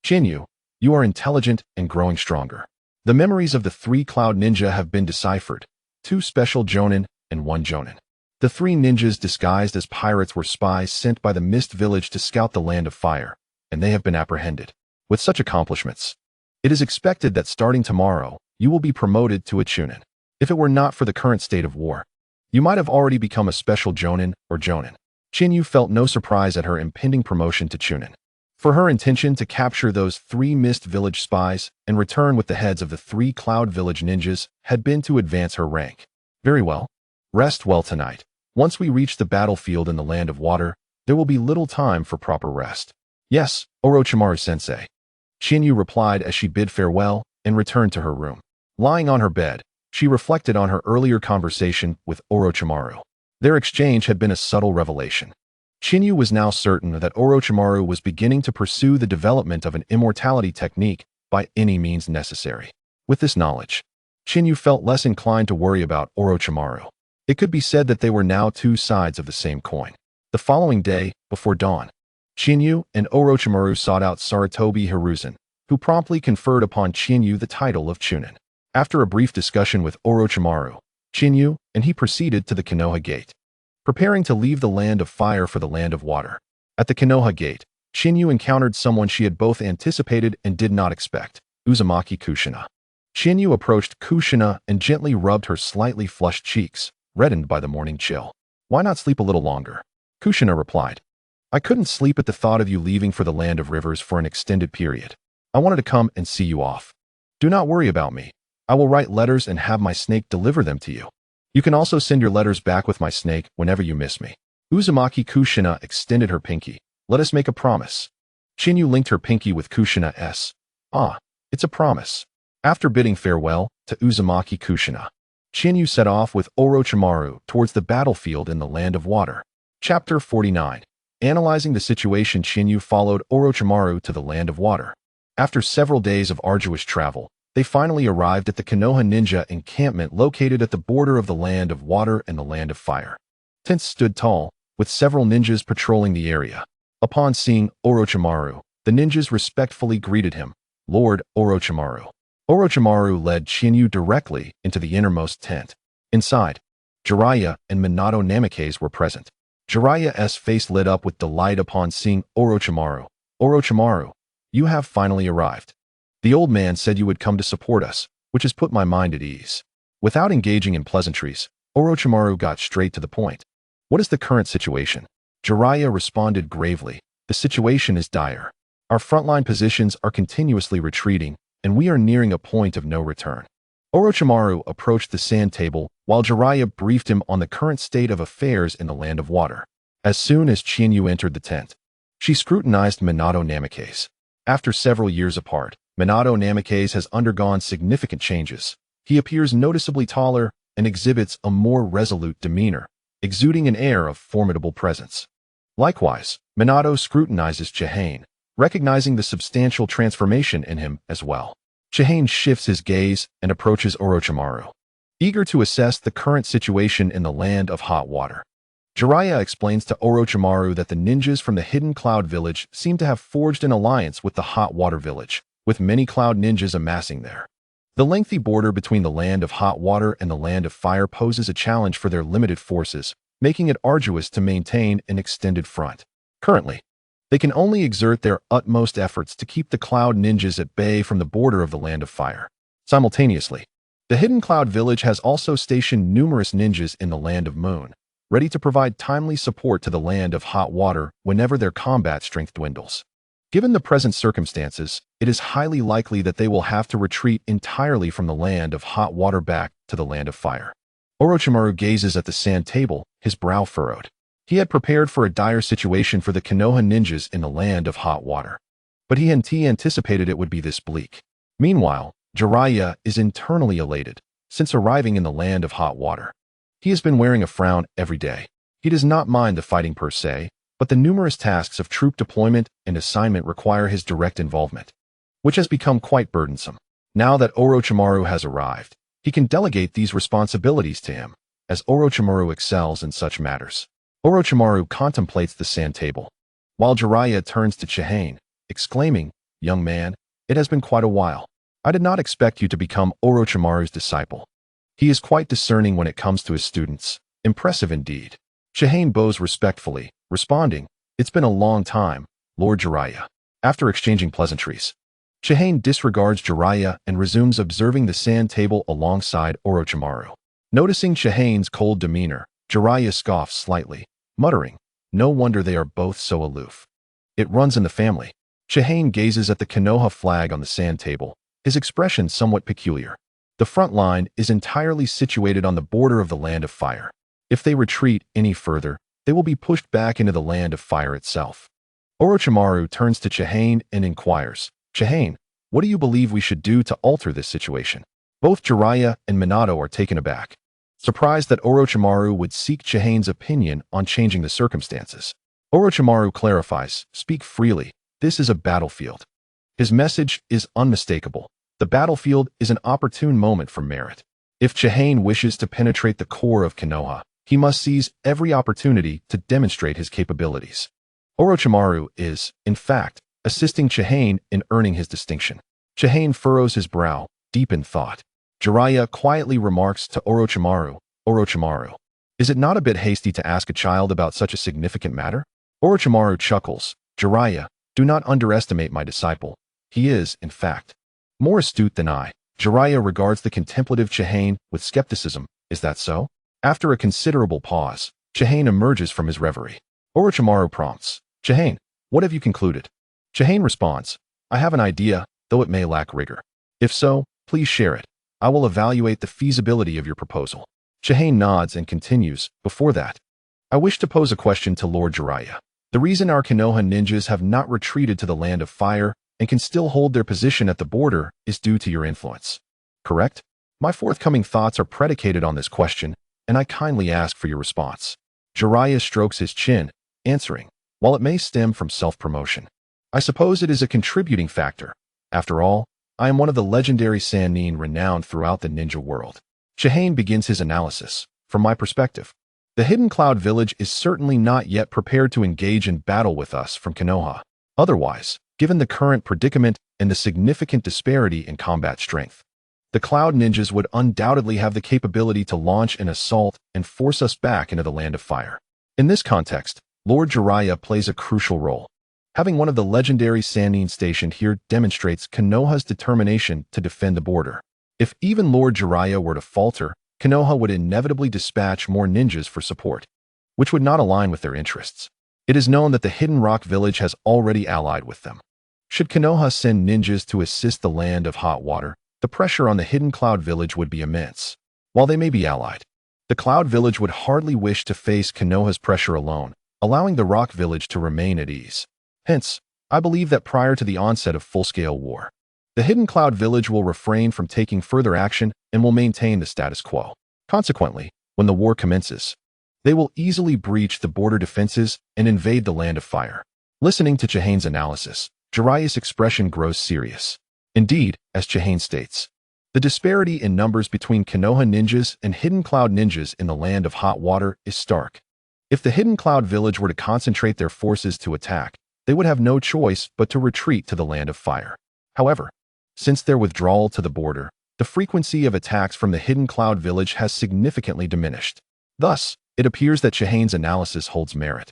Chiyu, you are intelligent and growing stronger. The memories of the 3 Cloud Ninja have been deciphered, 2 special Jonin and 1 Jonin. The 3 ninjas disguised as pirates were spies sent by the Mist Village to scout the Land of Fire, and they have been apprehended. With such accomplishments, it is expected that starting tomorrow, you will be promoted to a Chunin. If it were not for the current state of war, you might have already become a special Jonin or Jonin. Chiyu felt no surprise at her impending promotion to Chunin. For her intention to capture those 3 Mist Village spies and return with the heads of the 3 Cloud Village ninjas had been to advance her rank. Very well. Rest well tonight. Once we reach the battlefield in the Land of Water, there will be little time for proper rest. Yes, Orochimaru-sensei. Chiyu replied as she bid farewell and returned to her room. Lying on her bed, she reflected on her earlier conversation with Orochimaru. Their exchange had been a subtle revelation. Chiyu was now certain that Orochimaru was beginning to pursue the development of an immortality technique by any means necessary. With this knowledge, Chiyu felt less inclined to worry about Orochimaru. It could be said that they were now 2 sides of the same coin. The following day, before dawn, Chiyu and Orochimaru sought out Sarutobi Hiruzen, who promptly conferred upon Chiyu the title of Chunin. After a brief discussion with Orochimaru, Chiyu and he proceeded to the Konoha Gate, preparing to leave the Land of Fire for the Land of Water. At the Konoha Gate, Chiyu encountered someone she had both anticipated and did not expect, Uzumaki Kushina. Chiyu approached Kushina and gently rubbed her slightly flushed cheeks, reddened by the morning chill. Why not sleep a little longer? Kushina replied. I couldn't sleep at the thought of you leaving for the Land of Rivers for an extended period. I wanted to come and see you off. Do not worry about me. I will write letters and have my snake deliver them to you. You can also send your letters back with my snake whenever you miss me. Uzumaki Kushina extended her pinky. Let us make a promise. Chiyu linked her pinky with Kushina's. Ah, it's a promise. After bidding farewell to Uzumaki Kushina, Chiyu set off with Orochimaru towards the battlefield in the Land of Water. Chapter 49. Analyzing the situation, Chiyu followed Orochimaru to the Land of Water. After several days of arduous travel, they finally arrived at the Konoha Ninja encampment located at the border of the Land of Water and the Land of Fire. Tents stood tall, with several ninjas patrolling the area. Upon seeing Orochimaru, the ninjas respectfully greeted him, Lord Orochimaru. Orochimaru led Chiyu directly into the innermost tent. Inside, Jiraiya and Minato Namikaze were present. Jiraiya's face lit up with delight upon seeing Orochimaru. Orochimaru, you have finally arrived. The old man said you would come to support us, which has put my mind at ease. Without engaging in pleasantries, Orochimaru got straight to the point. What is the current situation? Jiraiya responded gravely. The situation is dire. Our frontline positions are continuously retreating, and we are nearing a point of no return. Orochimaru approached the sand table while Jiraiya briefed him on the current state of affairs in the Land of Water. As soon as Chiyu entered the tent, she scrutinized Minato Namikaze. After several years apart, Minato Namikaze has undergone significant changes. He appears noticeably taller and exhibits a more resolute demeanor, exuding an air of formidable presence. Likewise, Minato scrutinizes Chihane, recognizing the substantial transformation in him as well. Chihane shifts his gaze and approaches Orochimaru, eager to assess the current situation in the Land of Hot Water. Jiraiya explains to Orochimaru that the ninjas from the Hidden Cloud Village seem to have forged an alliance with the Hot Water Village, with many Cloud ninjas amassing there. The lengthy border between the Land of Hot Water and the Land of Fire poses a challenge for their limited forces, making it arduous to maintain an extended front. Currently, they can only exert their utmost efforts to keep the Cloud ninjas at bay from the border of the Land of Fire. Simultaneously, the Hidden Cloud Village has also stationed numerous ninjas in the Land of Moon, ready to provide timely support to the Land of Hot Water whenever their combat strength dwindles. Given the present circumstances, it is highly likely that they will have to retreat entirely from the Land of Hot Water back to the Land of Fire. Orochimaru gazes at the sand table, his brow furrowed. He had prepared for a dire situation for the Konoha ninjas in the Land of Hot Water, but he anticipated it would be this bleak. Meanwhile, Jiraiya is internally elated, since arriving in the Land of Hot Water. He has been wearing a frown every day. He does not mind the fighting per se, but the numerous tasks of troop deployment and assignment require his direct involvement, which has become quite burdensome. Now that Orochimaru has arrived, he can delegate these responsibilities to him. as Orochimaru excels in such matters. Orochimaru contemplates the sand table, while Jiraiya turns to Chihane, exclaiming, "Young man, it has been quite a while. I did not expect you to become Orochimaru's disciple." He is quite discerning when it comes to his students. Impressive indeed. Chihane bows respectfully, responding, "It's been a long time, Lord Jiraiya." After exchanging pleasantries, Chihane disregards Jiraiya and resumes observing the sand table alongside Orochimaru. Noticing Chihane's cold demeanor, Jiraiya scoffs slightly, muttering, "No wonder they are both so aloof. It runs in the family." Chihane gazes at the Konoha flag on the sand table, his expression somewhat peculiar. The front line is entirely situated on the border of the Land of Fire. If they retreat any further, they will be pushed back into the Land of Fire itself. Orochimaru turns to Chihane and inquires, "Chihane, what do you believe we should do to alter this situation?" Both Jiraiya and Minato are taken aback, surprised that Orochimaru would seek Chihane's opinion on changing the circumstances. Orochimaru clarifies, "Speak freely. This is a battlefield." His message is unmistakable. The battlefield is an opportune moment for merit. If Chihane wishes to penetrate the core of Konoha, he must seize every opportunity to demonstrate his capabilities. Orochimaru is, in fact, assisting Chihane in earning his distinction. Chihane furrows his brow, deep in thought. Jiraiya quietly remarks to Orochimaru, "Orochimaru, is it not a bit hasty to ask a child about such a significant matter?" Orochimaru chuckles, "Jiraiya, do not underestimate my disciple. He is, in fact, more astute than I." Jiraiya regards the contemplative Chihane with skepticism. "Is that so?" After a considerable pause, Chihane emerges from his reverie. Orochimaru prompts, "Chihane, what have you concluded?" Chihane responds, "I have an idea, though it may lack rigor. If so, please share it. I will evaluate the feasibility of your proposal." Chihane nods and continues, "Before that, I wish to pose a question to Lord Jiraiya. The reason our Konoha ninjas have not retreated to the Land of Fire and can still hold their position at the border is due to your influence. Correct? My forthcoming thoughts are predicated on this question, and I kindly ask for your response." Jiraiya strokes his chin, answering, "While it may stem from self-promotion, I suppose it is a contributing factor. After all, I am one of the legendary Sannin renowned throughout the ninja world." Chihane begins his analysis. "From my perspective, the Hidden Cloud Village is certainly not yet prepared to engage in battle with us from Konoha. Otherwise, given the current predicament and the significant disparity in combat strength, the Cloud Ninjas would undoubtedly have the capability to launch an assault and force us back into the Land of Fire. In this context, Lord Jiraiya plays a crucial role. Having one of the legendary Sannin stationed here demonstrates Konoha's determination to defend the border. If even Lord Jiraiya were to falter, Konoha would inevitably dispatch more ninjas for support, which would not align with their interests. It is known that the Hidden Rock Village has already allied with them. Should Konoha send ninjas to assist the Land of Hot Water, the pressure on the Hidden Cloud Village would be immense. While they may be allied, the Cloud Village would hardly wish to face Konoha's pressure alone, allowing the Rock Village to remain at ease. Hence, I believe that prior to the onset of full-scale war, the Hidden Cloud Village will refrain from taking further action and will maintain the status quo. Consequently, when the war commences, they will easily breach the border defenses and invade the Land of Fire." Listening to Chihane's analysis, Jiraiya's expression grows serious. Indeed, as Chihane states, the disparity in numbers between Konoha ninjas and Hidden Cloud ninjas in the Land of Hot Water is stark. If the Hidden Cloud Village were to concentrate their forces to attack, they would have no choice but to retreat to the Land of Fire. However, since their withdrawal to the border, the frequency of attacks from the Hidden Cloud Village has significantly diminished. Thus, it appears that Chihane's analysis holds merit.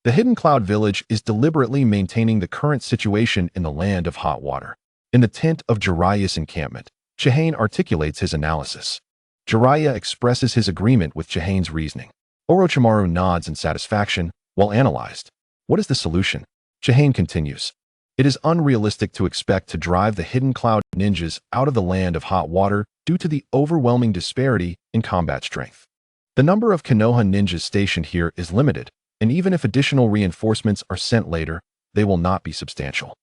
The Hidden Cloud Village is deliberately maintaining the current situation in the Land of Hot Water. In the tent of Jiraiya's encampment, Chihane articulates his analysis. Jiraiya expresses his agreement with Chihane's reasoning. Orochimaru nods in satisfaction, while analyzed. "What is the solution?" Chihane continues, "It is unrealistic to expect to drive the Hidden Cloud ninjas out of the Land of Hot Water due to the overwhelming disparity in combat strength. The number of Konoha ninjas stationed here is limited, and even if additional reinforcements are sent later, they will not be substantial."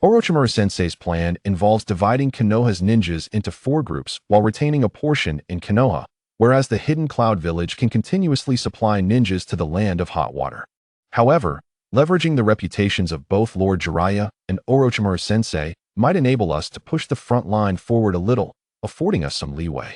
Orochimaru Sensei's plan involves dividing Konoha's ninjas into 4 groups while retaining a portion in Konoha, whereas the Hidden Cloud Village can continuously supply ninjas to the Land of Hot Water. However, leveraging the reputations of both Lord Jiraiya and Orochimaru Sensei might enable us to push the front line forward a little, affording us some leeway.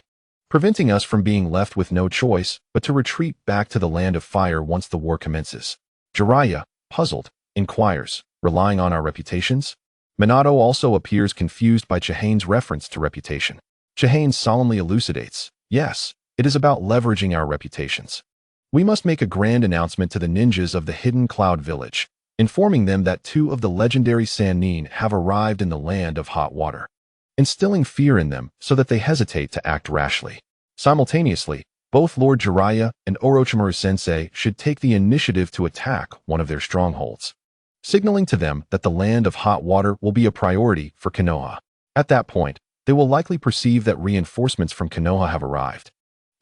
preventing us from being left with no choice but to retreat back to the land of fire once the war commences. Jiraiya, puzzled, inquires, relying on our reputations? Minato also appears confused by Chihane's reference to reputation. Chihane solemnly elucidates, yes, it is about leveraging our reputations. We must make a grand announcement to the ninjas of the Hidden Cloud Village, informing them that 2 of the legendary Sannin have arrived in the land of hot water, instilling fear in them so that they hesitate to act rashly. Simultaneously, both Lord Jiraiya and Orochimaru-sensei should take the initiative to attack one of their strongholds, signaling to them that the land of hot water will be a priority for Konoha. At that point, they will likely perceive that reinforcements from Konoha have arrived,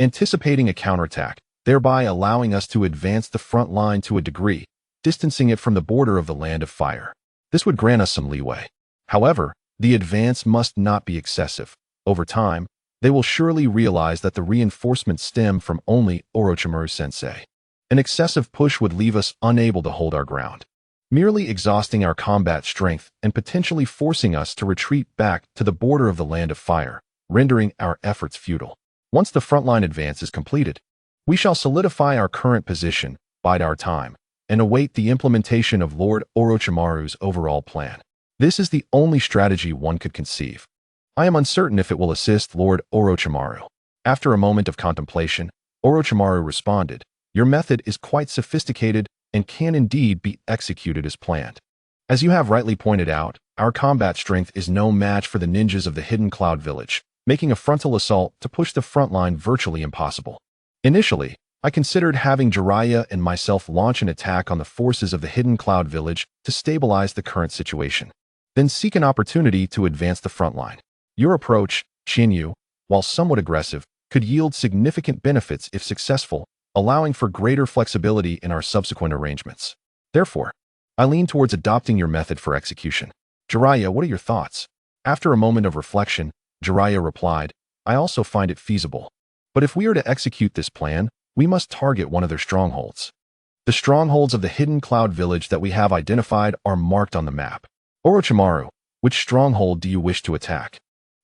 anticipating a counterattack, thereby allowing us to advance the front line to a degree, distancing it from the border of the land of fire. This would grant us some leeway. However, the advance must not be excessive. Over time, they will surely realize that the reinforcements stem from only Orochimaru-sensei. An excessive push would leave us unable to hold our ground, merely exhausting our combat strength and potentially forcing us to retreat back to the border of the land of fire, rendering our efforts futile. Once the frontline advance is completed, we shall solidify our current position, bide our time, and await the implementation of Lord Orochimaru's overall plan. This is the only strategy one could conceive. I am uncertain if it will assist Lord Orochimaru. After a moment of contemplation, Orochimaru responded, your method is quite sophisticated and can indeed be executed as planned. As you have rightly pointed out, our combat strength is no match for the ninjas of the Hidden Cloud Village, making a frontal assault to push the front line virtually impossible. Initially, I considered having Jiraiya and myself launch an attack on the forces of the Hidden Cloud Village to stabilize the current situation, then seek an opportunity to advance the front line. Your approach, Chiyu, while somewhat aggressive, could yield significant benefits if successful, allowing for greater flexibility in our subsequent arrangements. Therefore, I lean towards adopting your method for execution. Jiraiya, what are your thoughts? After a moment of reflection, Jiraiya replied, I also find it feasible. But if we are to execute this plan, we must target one of their strongholds. The strongholds of the Hidden Cloud Village that we have identified are marked on the map. Orochimaru, which stronghold do you wish to attack?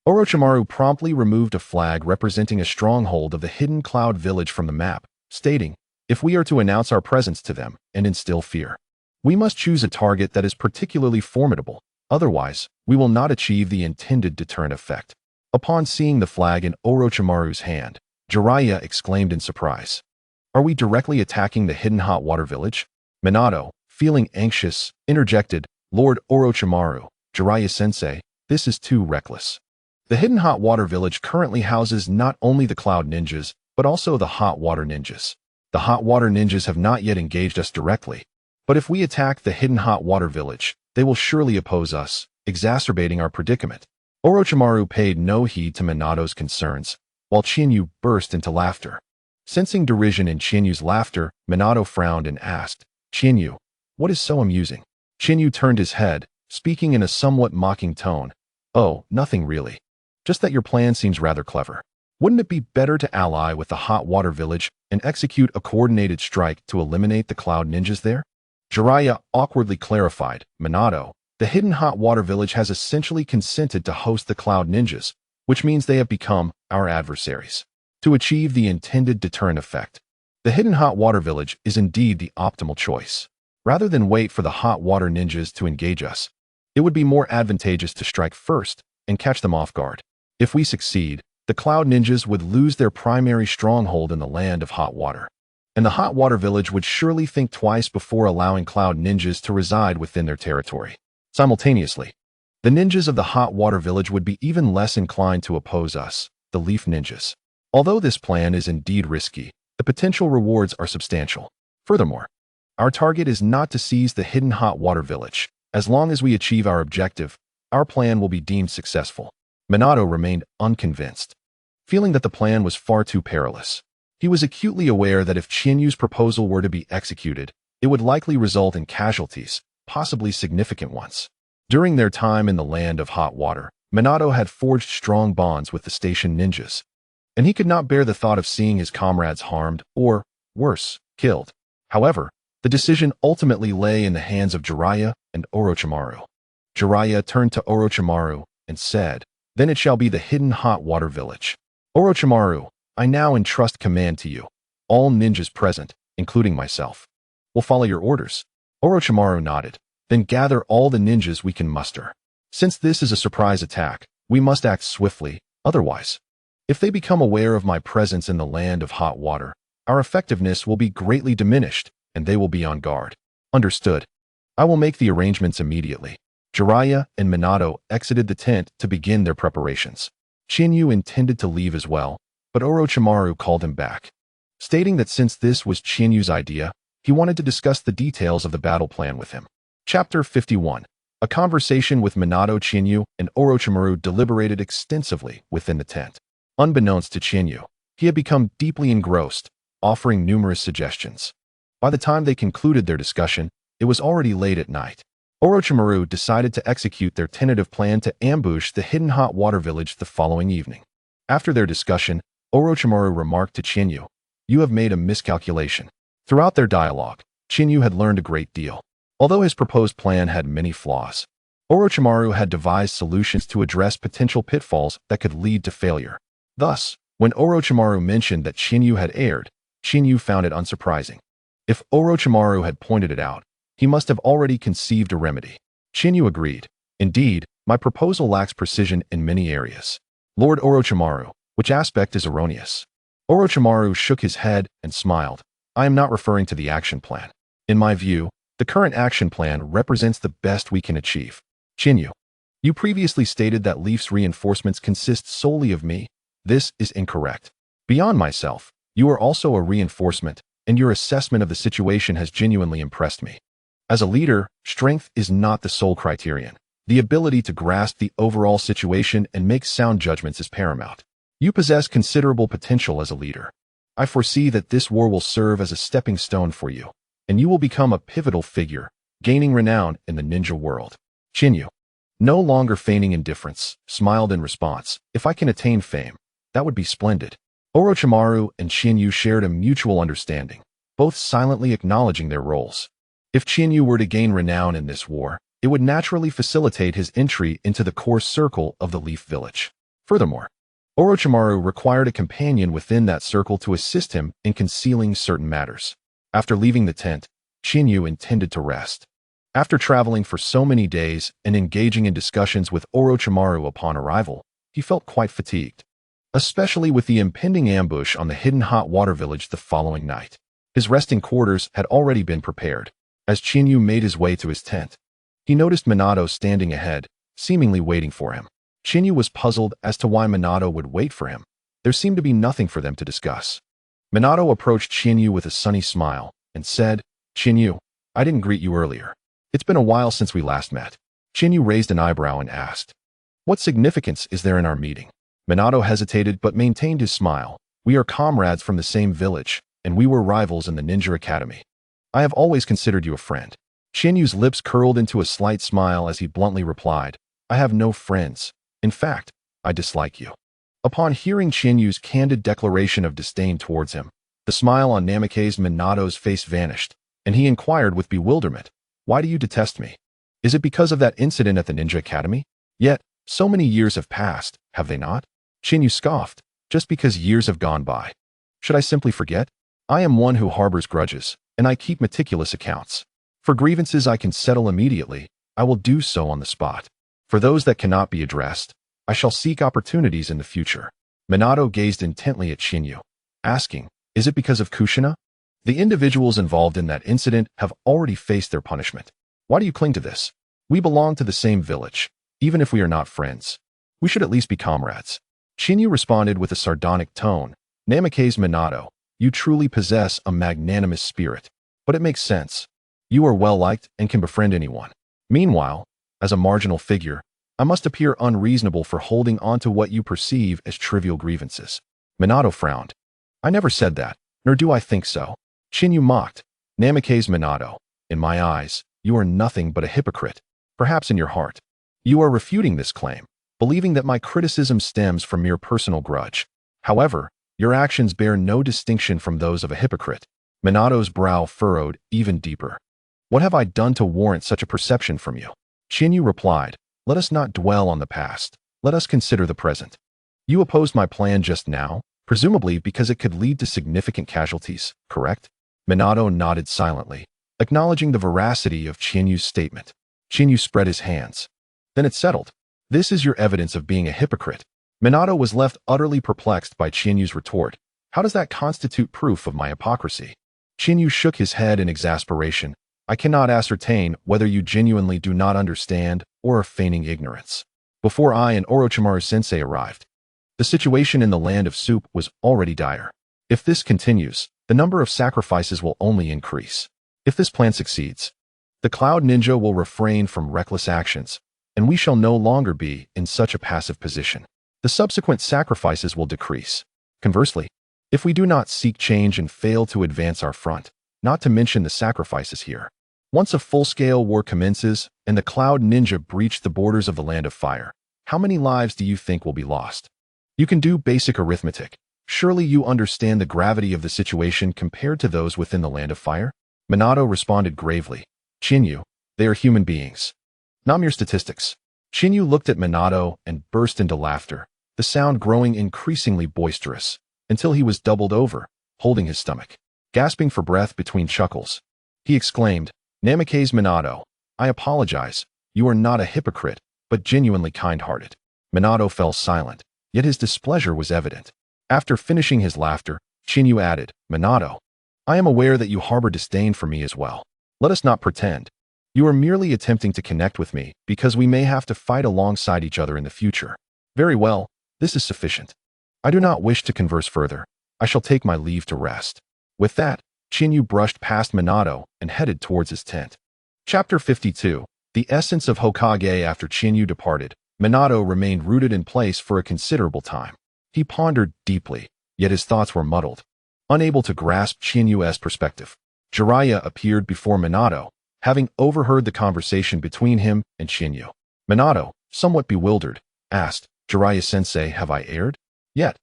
Orochimaru promptly removed a flag representing a stronghold of the Hidden Cloud Village from the map, stating, if we are to announce our presence to them and instill fear, we must choose a target that is particularly formidable, otherwise, we will not achieve the intended deterrent effect. Upon seeing the flag in Orochimaru's hand, Jiraiya exclaimed in surprise, are we directly attacking the Hidden Hot Water Village? Minato, feeling anxious, interjected, Lord Orochimaru, Jiraiya-sensei, this is too reckless. The Hidden Hot Water Village currently houses not only the Cloud Ninjas, but also the Hot Water Ninjas. The Hot Water Ninjas have not yet engaged us directly, but if we attack the Hidden Hot Water Village, they will surely oppose us, exacerbating our predicament. Orochimaru paid no heed to Minato's concerns, while Chiyu burst into laughter. Sensing derision in Chinyu's laughter, Minato frowned and asked, Chiyu, what is so amusing? Chiyu turned his head, speaking in a somewhat mocking tone, oh, nothing really. Just that your plan seems rather clever. Wouldn't it be better to ally with the Hot Water Village and execute a coordinated strike to eliminate the Cloud Ninjas there? Jiraiya awkwardly clarified, Minato, the Hidden Hot Water Village has essentially consented to host the Cloud Ninjas, which means they have become our adversaries. To achieve the intended deterrent effect, the Hidden Hot Water Village is indeed the optimal choice. Rather than wait for the Hot Water Ninjas to engage us, it would be more advantageous to strike first and catch them off guard. If we succeed, the Cloud Ninjas would lose their primary stronghold in the land of hot water, and the Hot Water Village would surely think twice before allowing Cloud Ninjas to reside within their territory. Simultaneously, the ninjas of the Hot Water Village would be even less inclined to oppose us, the Leaf Ninjas. Although this plan is indeed risky, the potential rewards are substantial. Furthermore, our target is not to seize the Hidden Hot Water Village. As long as we achieve our objective, our plan will be deemed successful. Minato remained unconvinced, feeling that the plan was far too perilous. He was acutely aware that if Chinyu's proposal were to be executed, it would likely result in casualties, possibly significant ones. During their time in the land of hot water, Minato had forged strong bonds with the station ninjas, and he could not bear the thought of seeing his comrades harmed or, worse, killed. However, the decision ultimately lay in the hands of Jiraiya and Orochimaru. Jiraiya turned to Orochimaru and said, then it shall be the Hidden Hot Water Village. Orochimaru, I now entrust command to you. All ninjas present, including myself, will follow your orders. Orochimaru nodded. Then gather all the ninjas we can muster. Since this is a surprise attack, we must act swiftly, otherwise, if they become aware of my presence in the land of hot water, our effectiveness will be greatly diminished, and they will be on guard. Understood. I will make the arrangements immediately. Jiraiya and Minato exited the tent to begin their preparations. Chiyu intended to leave as well, but Orochimaru called him back, stating that since this was Chiyu's idea, he wanted to discuss the details of the battle plan with him. Chapter 51. A conversation with Minato. Chiyu and Orochimaru deliberated extensively within the tent. Unbeknownst to Chiyu, he had become deeply engrossed, offering numerous suggestions. By the time they concluded their discussion, it was already late at night. Orochimaru decided to execute their tentative plan to ambush the hidden hot water village the following evening. After their discussion, Orochimaru remarked to Chiyu, "You have made a miscalculation." Throughout their dialogue, Chiyu had learned a great deal. Although his proposed plan had many flaws, Orochimaru had devised solutions to address potential pitfalls that could lead to failure. Thus, when Orochimaru mentioned that Chiyu had erred, Chiyu found it unsurprising. If Orochimaru had pointed it out, he must have already conceived a remedy. Chiyu agreed. Indeed, my proposal lacks precision in many areas. Lord Orochimaru, which aspect is erroneous? Orochimaru shook his head and smiled. I am not referring to the action plan. In my view, the current action plan represents the best we can achieve. Chiyu, you previously stated that Leaf's reinforcements consist solely of me. This is incorrect. Beyond myself, you are also a reinforcement, and your assessment of the situation has genuinely impressed me. As a leader, strength is not the sole criterion. The ability to grasp the overall situation and make sound judgments is paramount. You possess considerable potential as a leader. I foresee that this war will serve as a stepping stone for you, and you will become a pivotal figure, gaining renown in the ninja world. Chiyu, no longer feigning indifference, smiled in response. If I can attain fame, that would be splendid. Orochimaru and Chiyu shared a mutual understanding, both silently acknowledging their roles. If Chiyu were to gain renown in this war, it would naturally facilitate his entry into the core circle of the Leaf Village. Furthermore, Orochimaru required a companion within that circle to assist him in concealing certain matters. After leaving the tent, Chiyu intended to rest. After traveling for so many days and engaging in discussions with Orochimaru upon arrival, he felt quite fatigued, especially with the impending ambush on the hidden hot water village the following night. His resting quarters had already been prepared. As Chiyu made his way to his tent, he noticed Minato standing ahead, seemingly waiting for him. Chiyu was puzzled as to why Minato would wait for him. There seemed to be nothing for them to discuss. Minato approached Chiyu with a sunny smile and said, Chiyu, I didn't greet you earlier. It's been a while since we last met. Chiyu raised an eyebrow and asked, what significance is there in our meeting? Minato hesitated but maintained his smile. We are comrades from the same village, and we were rivals in the Ninja Academy. I have always considered you a friend. Chinyu's lips curled into a slight smile as he bluntly replied, I have no friends. In fact, I dislike you. Upon hearing Chinyu's candid declaration of disdain towards him, the smile on Namake's Minato's face vanished, and he inquired with bewilderment, why do you detest me? Is it because of that incident at the Ninja Academy? Yet, so many years have passed, have they not? Chinyu scoffed, just because years have gone by. Should I simply forget? I am one who harbors grudges, and I keep meticulous accounts. For grievances I can settle immediately, I will do so on the spot. For those that cannot be addressed, I shall seek opportunities in the future. Minato gazed intently at Chinyu, asking, is it because of Kushina? The individuals involved in that incident have already faced their punishment. Why do you cling to this? We belong to the same village. Even if we are not friends, we should at least be comrades. Chinyu responded with a sardonic tone, Namake's Minato, you truly possess a magnanimous spirit. But it makes sense. You are well-liked and can befriend anyone. Meanwhile, as a marginal figure, I must appear unreasonable for holding on to what you perceive as trivial grievances. Minato frowned. I never said that, nor do I think so. Chinyu mocked. Namake's Minato, in my eyes, you are nothing but a hypocrite. Perhaps in your heart, you are refuting this claim, believing that my criticism stems from mere personal grudge. However, your actions bear no distinction from those of a hypocrite. Minato's brow furrowed even deeper. What have I done to warrant such a perception from you? Chinyu replied, let us not dwell on the past. Let us consider the present. You opposed my plan just now, presumably because it could lead to significant casualties, correct? Minato nodded silently, acknowledging the veracity of Chinyu's statement. Chinyu spread his hands. Then it settled. This is your evidence of being a hypocrite. Minato was left utterly perplexed by Chinyu's retort. How does that constitute proof of my hypocrisy? Chinyu shook his head in exasperation. I cannot ascertain whether you genuinely do not understand or are feigning ignorance. Before I and Orochimaru-sensei arrived, the situation in the land of soup was already dire. If this continues, the number of sacrifices will only increase. If this plan succeeds, the Cloud Ninja will refrain from reckless actions, and we shall no longer be in such a passive position. The subsequent sacrifices will decrease. Conversely, if we do not seek change and fail to advance our front, not to mention the sacrifices here, once a full-scale war commences and the Cloud Ninja breach the borders of the Land of Fire, how many lives do you think will be lost? You can do basic arithmetic. Surely you understand the gravity of the situation compared to those within the Land of Fire? Minato responded gravely. Chinyu, they are human beings, not mere statistics. Chinyu looked at Minato and burst into laughter, the sound growing increasingly boisterous, until he was doubled over, holding his stomach. Gasping for breath between chuckles, he exclaimed, Namikaze Minato, I apologize. You are not a hypocrite, but genuinely kind-hearted. Minato fell silent, yet his displeasure was evident. After finishing his laughter, Chinyu added, Minato, I am aware that you harbor disdain for me as well. Let us not pretend. You are merely attempting to connect with me because we may have to fight alongside each other in the future. Very well, this is sufficient. I do not wish to converse further. I shall take my leave to rest. With that, Chinyu brushed past Minato and headed towards his tent. Chapter 52. The essence of Hokage. After Chinyu departed, Minato remained rooted in place for a considerable time. He pondered deeply, yet his thoughts were muddled. Unable to grasp Chinyu's perspective, Jiraiya appeared before Minato, having overheard the conversation between him and Chinyu. Minato, somewhat bewildered, asked, Jiraiya-sensei, have I erred? Yet,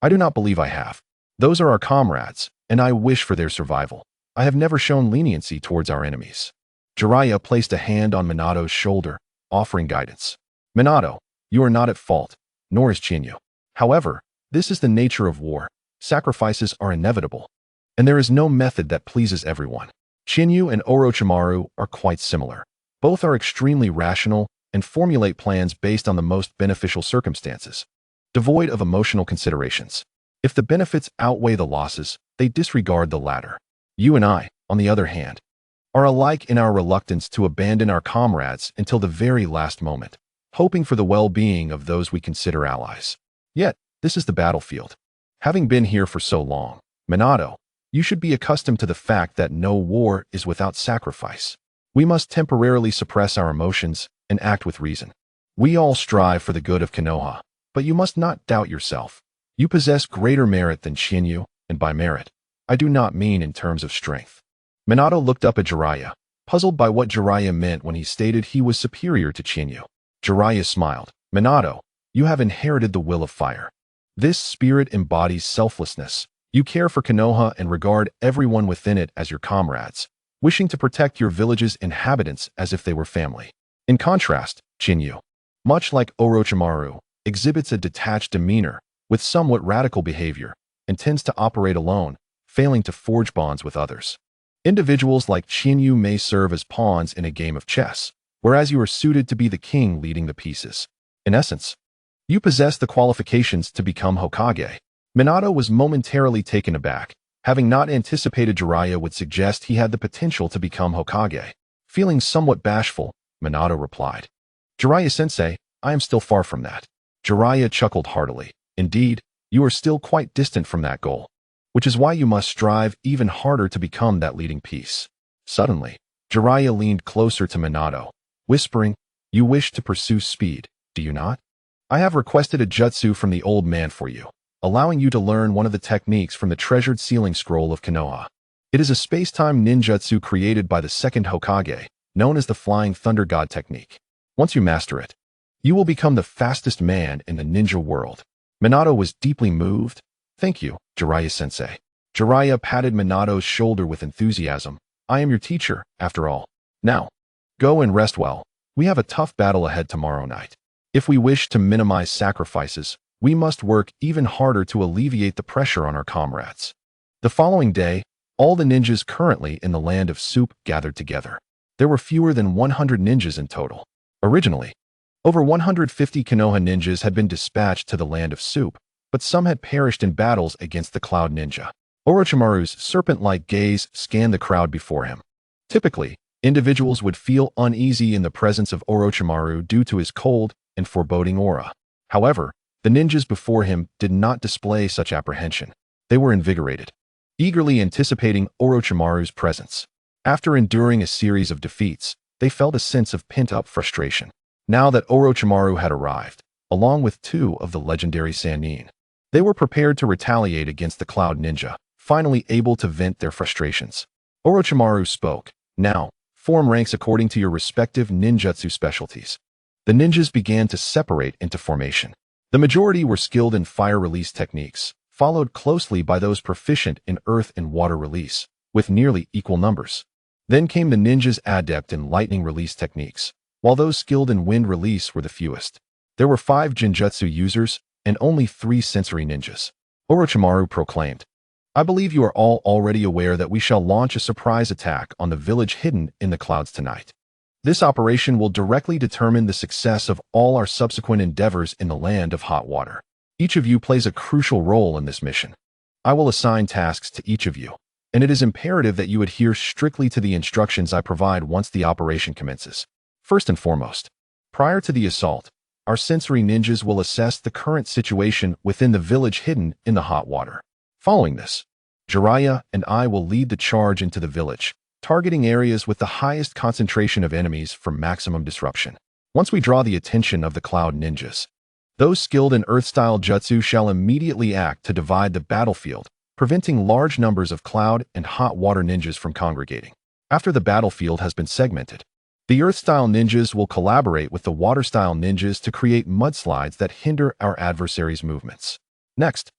I do not believe I have. Those are our comrades, and I wish for their survival. I have never shown leniency towards our enemies. Jiraiya placed a hand on Minato's shoulder, offering guidance. Minato, you are not at fault, nor is Chinyu. However, this is the nature of war. Sacrifices are inevitable, and there is no method that pleases everyone. Chinyu and Orochimaru are quite similar. Both are extremely rational and formulate plans based on the most beneficial circumstances, devoid of emotional considerations. If the benefits outweigh the losses, they disregard the latter. You and I, on the other hand, are alike in our reluctance to abandon our comrades until the very last moment, hoping for the well-being of those we consider allies. Yet, this is the battlefield. Having been here for so long, Minato, you should be accustomed to the fact that no war is without sacrifice. We must temporarily suppress our emotions and act with reason. We all strive for the good of Konoha, but you must not doubt yourself. You possess greater merit than Chinyu, and by merit, I do not mean in terms of strength. Minato looked up at Jiraiya, puzzled by what Jiraiya meant when he stated he was superior to Chinyu. Jiraiya smiled. Minato, you have inherited the will of fire. This spirit embodies selflessness. You care for Konoha and regard everyone within it as your comrades, wishing to protect your village's inhabitants as if they were family. In contrast, Chinyu, much like Orochimaru, exhibits a detached demeanor with somewhat radical behavior and tends to operate alone, failing to forge bonds with others. Individuals like Chinyu may serve as pawns in a game of chess, whereas you are suited to be the king leading the pieces. In essence, you possess the qualifications to become Hokage. Minato was momentarily taken aback, having not anticipated Jiraiya would suggest he had the potential to become Hokage. Feeling somewhat bashful, Minato replied, Jiraiya-sensei, I am still far from that. Jiraiya chuckled heartily. Indeed, you are still quite distant from that goal, which is why you must strive even harder to become that leading piece. Suddenly, Jiraiya leaned closer to Minato, whispering, You wish to pursue speed, do you not? I have requested a jutsu from the old man for you, allowing you to learn one of the techniques from the treasured sealing scroll of Konoha. It is a space-time ninjutsu created by the second Hokage, known as the Flying Thunder God technique. Once you master it, you will become the fastest man in the ninja world. Minato was deeply moved. Thank you, Jiraiya-sensei. Jiraiya patted Minato's shoulder with enthusiasm. I am your teacher, after all. Now, go and rest well. We have a tough battle ahead tomorrow night. If we wish to minimize sacrifices, We must work even harder to alleviate the pressure on our comrades. The following day, all the ninjas currently in the land of Soup gathered together. There were fewer than 100 ninjas in total. Originally, over 150 Konoha ninjas had been dispatched to the land of Soup, but some had perished in battles against the Cloud Ninja. Orochimaru's serpent-like gaze scanned the crowd before him. Typically, individuals would feel uneasy in the presence of Orochimaru due to his cold and foreboding aura. However, the ninjas before him did not display such apprehension. They were invigorated, eagerly anticipating Orochimaru's presence. After enduring a series of defeats, they felt a sense of pent-up frustration. Now that Orochimaru had arrived, along with two of the legendary Sannin, they were prepared to retaliate against the Cloud Ninja, finally able to vent their frustrations. Orochimaru spoke. Now, form ranks according to your respective ninjutsu specialties. The ninjas began to separate into formation. The majority were skilled in fire release techniques, followed closely by those proficient in earth and water release, with nearly equal numbers. Then came the ninjas adept in lightning release techniques, while those skilled in wind release were the fewest. There were 5 genjutsu users and only 3 sensory ninjas. Orochimaru proclaimed, I believe you are all already aware that we shall launch a surprise attack on the village hidden in the clouds tonight. This operation will directly determine the success of all our subsequent endeavors in the land of hot water. Each of you plays a crucial role in this mission. I will assign tasks to each of you, and it is imperative that you adhere strictly to the instructions I provide once the operation commences. First and foremost, prior to the assault, our sensory ninjas will assess the current situation within the village hidden in the hot water. Following this, Jiraiya and I will lead the charge into the village, targeting areas with the highest concentration of enemies for maximum disruption. Once we draw the attention of the Cloud Ninjas, those skilled in earth-style jutsu shall immediately act to divide the battlefield, preventing large numbers of cloud and hot water ninjas from congregating. After the battlefield has been segmented, the earth-style ninjas will collaborate with the water-style ninjas to create mudslides that hinder our adversaries' movements. Next,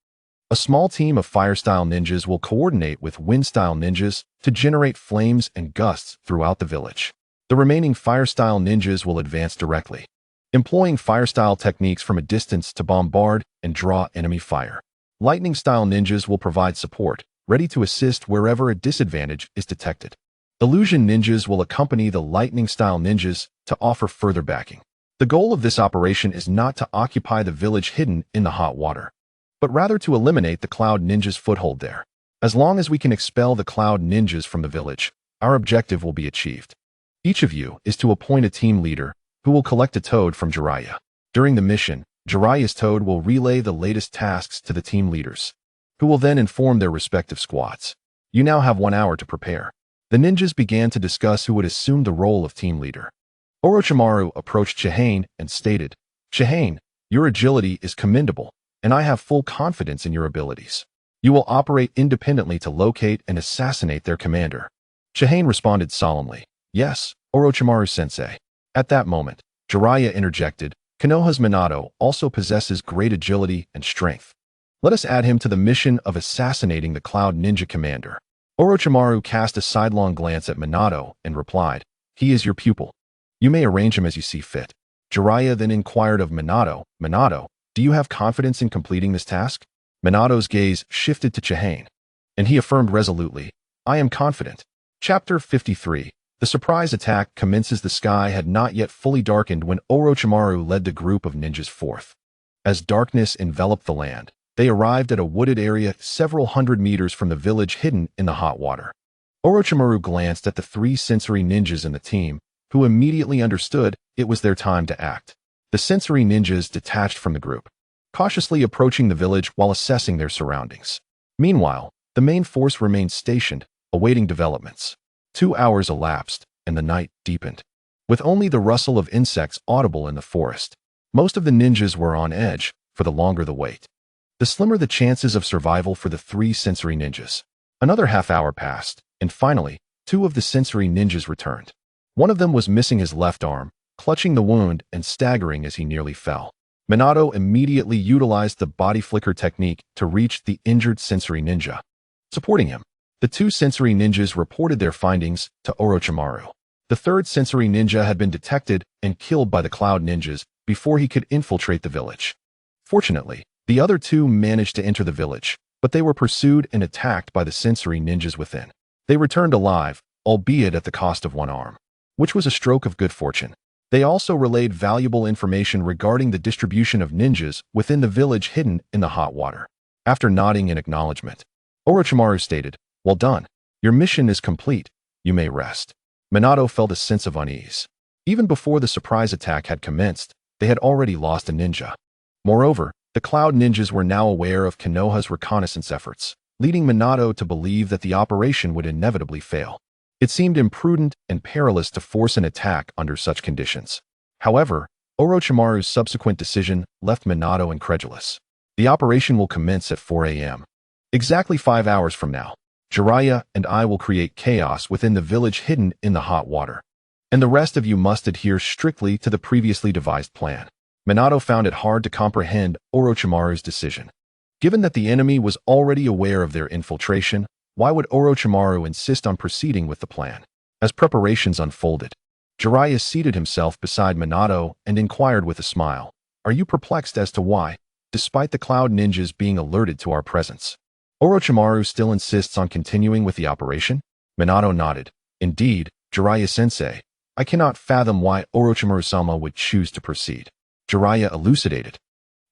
a small team of fire-style ninjas will coordinate with wind-style ninjas to generate flames and gusts throughout the village. The remaining fire-style ninjas will advance directly, employing fire-style techniques from a distance to bombard and draw enemy fire. Lightning-style ninjas will provide support, ready to assist wherever a disadvantage is detected. Illusion ninjas will accompany the lightning-style ninjas to offer further backing. The goal of this operation is not to occupy the village hidden in the hot water, but rather to eliminate the Cloud Ninjas' foothold there. As long as we can expel the Cloud Ninjas from the village, our objective will be achieved. Each of you is to appoint a team leader who will collect a toad from Jiraiya. During the mission, Jiraiya's toad will relay the latest tasks to the team leaders, who will then inform their respective squads. You now have 1 hour to prepare. The ninjas began to discuss who would assume the role of team leader. Orochimaru approached Chihane and stated, Chihane, your agility is commendable, and I have full confidence in your abilities. You will operate independently to locate and assassinate their commander. Chihane responded solemnly, Yes, Orochimaru-sensei. At that moment, Jiraiya interjected, Konoha's Minato also possesses great agility and strength. Let us add him to the mission of assassinating the Cloud Ninja commander. Orochimaru cast a sidelong glance at Minato and replied, He is your pupil. You may arrange him as you see fit. Jiraiya then inquired of Minato, Minato, do you have confidence in completing this task? Minato's gaze shifted to Chihane, and he affirmed resolutely, I am confident. Chapter 53. The surprise attack commences. The sky had not yet fully darkened when Orochimaru led the group of ninjas forth. As darkness enveloped the land, they arrived at a wooded area several hundred meters from the village hidden in the hot water. Orochimaru glanced at the 3 sensory ninjas in the team, who immediately understood it was their time to act. The sensory ninjas detached from the group, cautiously approaching the village while assessing their surroundings. Meanwhile, the main force remained stationed, awaiting developments. 2 hours elapsed, and the night deepened, with only the rustle of insects audible in the forest. Most of the ninjas were on edge, for the longer the wait, the slimmer the chances of survival for the 3 sensory ninjas. Another half-hour passed, and finally, 2 of the sensory ninjas returned. One of them was missing his left arm, clutching the wound and staggering as he nearly fell. Minato immediately utilized the body flicker technique to reach the injured sensory ninja. Supporting him, the 2 sensory ninjas reported their findings to Orochimaru. The 3rd sensory ninja had been detected and killed by the Cloud Ninjas before he could infiltrate the village. Fortunately, The other two managed to enter the village, but they were pursued and attacked by the sensory ninjas within. They returned alive, albeit at the cost of one arm, which was a stroke of good fortune. They also relayed valuable information regarding the distribution of ninjas within the village hidden in the hot water. After nodding in acknowledgement, Orochimaru stated, "Well done. Your mission is complete. You may rest." Minato felt a sense of unease. Even before the surprise attack had commenced, they had already lost a ninja. Moreover, the Cloud Ninjas were now aware of Konoha's reconnaissance efforts, leading Minato to believe that the operation would inevitably fail. It seemed imprudent and perilous to force an attack under such conditions. However, Orochimaru's subsequent decision left Minato incredulous. The operation will commence at 4 a.m. Exactly 5 hours from now. Jiraiya and I will create chaos within the village hidden in the hot water. And the rest of you must adhere strictly to the previously devised plan. Minato found it hard to comprehend Orochimaru's decision. Given that the enemy was already aware of their infiltration, why would Orochimaru insist on proceeding with the plan? As preparations unfolded, Jiraiya seated himself beside Minato and inquired with a smile, "Are you perplexed as to why, despite the Cloud Ninjas being alerted to our presence, Orochimaru still insists on continuing with the operation?" Minato nodded. "Indeed, Jiraiya-sensei, I cannot fathom why Orochimaru-sama would choose to proceed." Jiraiya elucidated.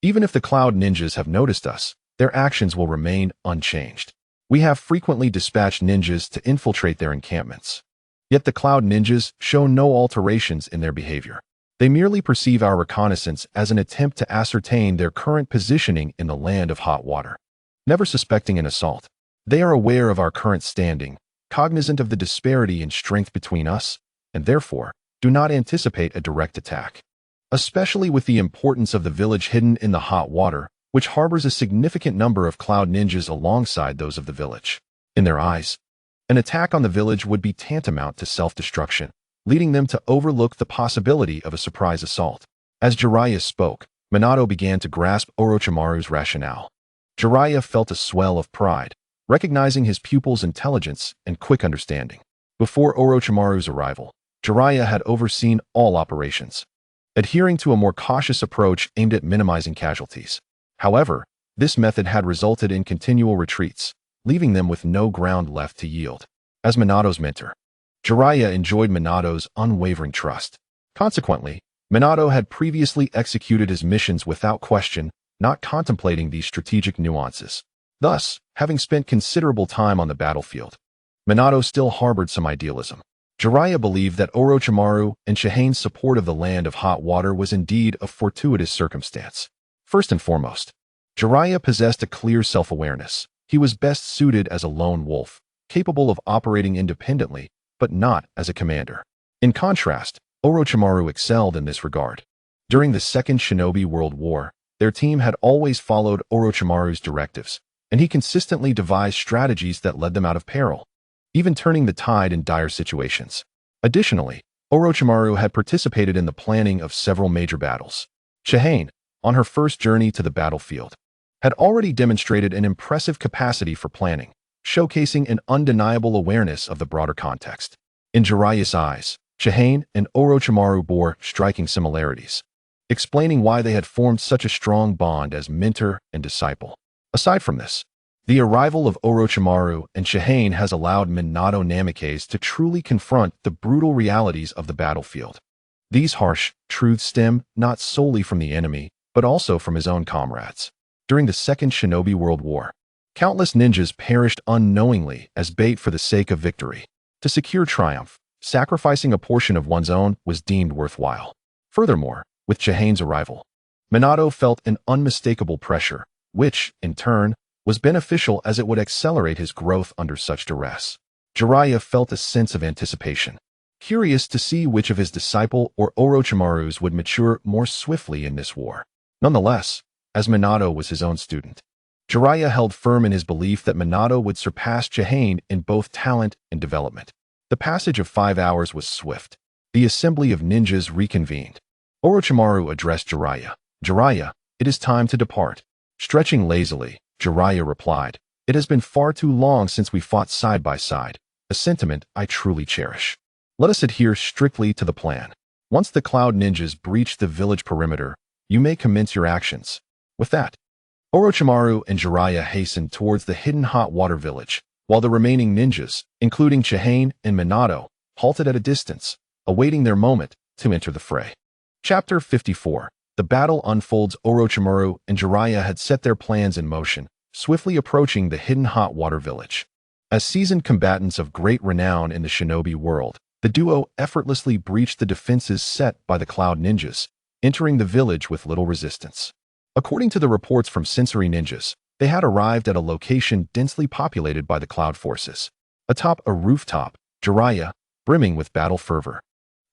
"Even if the Cloud Ninjas have noticed us, their actions will remain unchanged. We have frequently dispatched ninjas to infiltrate their encampments. Yet the Cloud Ninjas show no alterations in their behavior. They merely perceive our reconnaissance as an attempt to ascertain their current positioning in the land of hot water. Never suspecting an assault, they are aware of our current standing, cognizant of the disparity in strength between us, and therefore do not anticipate a direct attack. Especially with the importance of the village hidden in the hot water, which harbors a significant number of Cloud Ninjas alongside those of the village. In their eyes, an attack on the village would be tantamount to self-destruction, leading them to overlook the possibility of a surprise assault." As Jiraiya spoke, Minato began to grasp Orochimaru's rationale. Jiraiya felt a swell of pride, recognizing his pupil's intelligence and quick understanding. Before Orochimaru's arrival, Jiraiya had overseen all operations, adhering to a more cautious approach aimed at minimizing casualties. However, this method had resulted in continual retreats, leaving them with no ground left to yield. As Minato's mentor, Jiraiya enjoyed Minato's unwavering trust. Consequently, Minato had previously executed his missions without question, not contemplating these strategic nuances. Thus, having spent considerable time on the battlefield, Minato still harbored some idealism. Jiraiya believed that Orochimaru and Shihane's support of the land of hot water was indeed a fortuitous circumstance. First and foremost, Jiraiya possessed a clear self-awareness. He was best suited as a lone wolf, capable of operating independently, but not as a commander. In contrast, Orochimaru excelled in this regard. During the Second Shinobi World War, their team had always followed Orochimaru's directives, and he consistently devised strategies that led them out of peril, even turning the tide in dire situations. Additionally, Orochimaru had participated in the planning of several major battles. Shihane, on her first journey to the battlefield, had already demonstrated an impressive capacity for planning, showcasing an undeniable awareness of the broader context. In Jiraiya's eyes, Shihane and Orochimaru bore striking similarities, explaining why they had formed such a strong bond as mentor and disciple. Aside from this, the arrival of Orochimaru and Shihane has allowed Minato Namikaze to truly confront the brutal realities of the battlefield. These harsh truths stem not solely from the enemy, but also from his own comrades. During the Second Shinobi World War, countless ninjas perished unknowingly as bait for the sake of victory. To secure triumph, sacrificing a portion of one's own was deemed worthwhile. Furthermore, with Shihane's arrival, Minato felt an unmistakable pressure, which, in turn, was beneficial as it would accelerate his growth under such duress. Jiraiya felt a sense of anticipation, curious to see which of his disciple or Orochimaru's would mature more swiftly in this war. Nonetheless, as Minato was his own student, Jiraiya held firm in his belief that Minato would surpass Shihane in both talent and development. The passage of 5 hours was swift. The assembly of ninjas reconvened. Orochimaru addressed Jiraiya. "Jiraiya, it is time to depart." Stretching lazily, Jiraiya replied, "It has been far too long since we fought side by side, a sentiment I truly cherish. Let us adhere strictly to the plan. Once the Cloud Ninjas breach the village perimeter, you may commence your actions." With that, Orochimaru and Jiraiya hastened towards the hidden hot water village, while the remaining ninjas, including Chihane and Minato, halted at a distance, awaiting their moment to enter the fray. Chapter 54. The battle unfolds. Orochimaru and Jiraiya had set their plans in motion, swiftly approaching the hidden hot water village. As seasoned combatants of great renown in the shinobi world, the duo effortlessly breached the defenses set by the Cloud Ninjas, entering the village with little resistance. According to the reports from sensory ninjas, they had arrived at a location densely populated by the Cloud forces. Atop a rooftop, Jiraiya, brimming with battle fervor,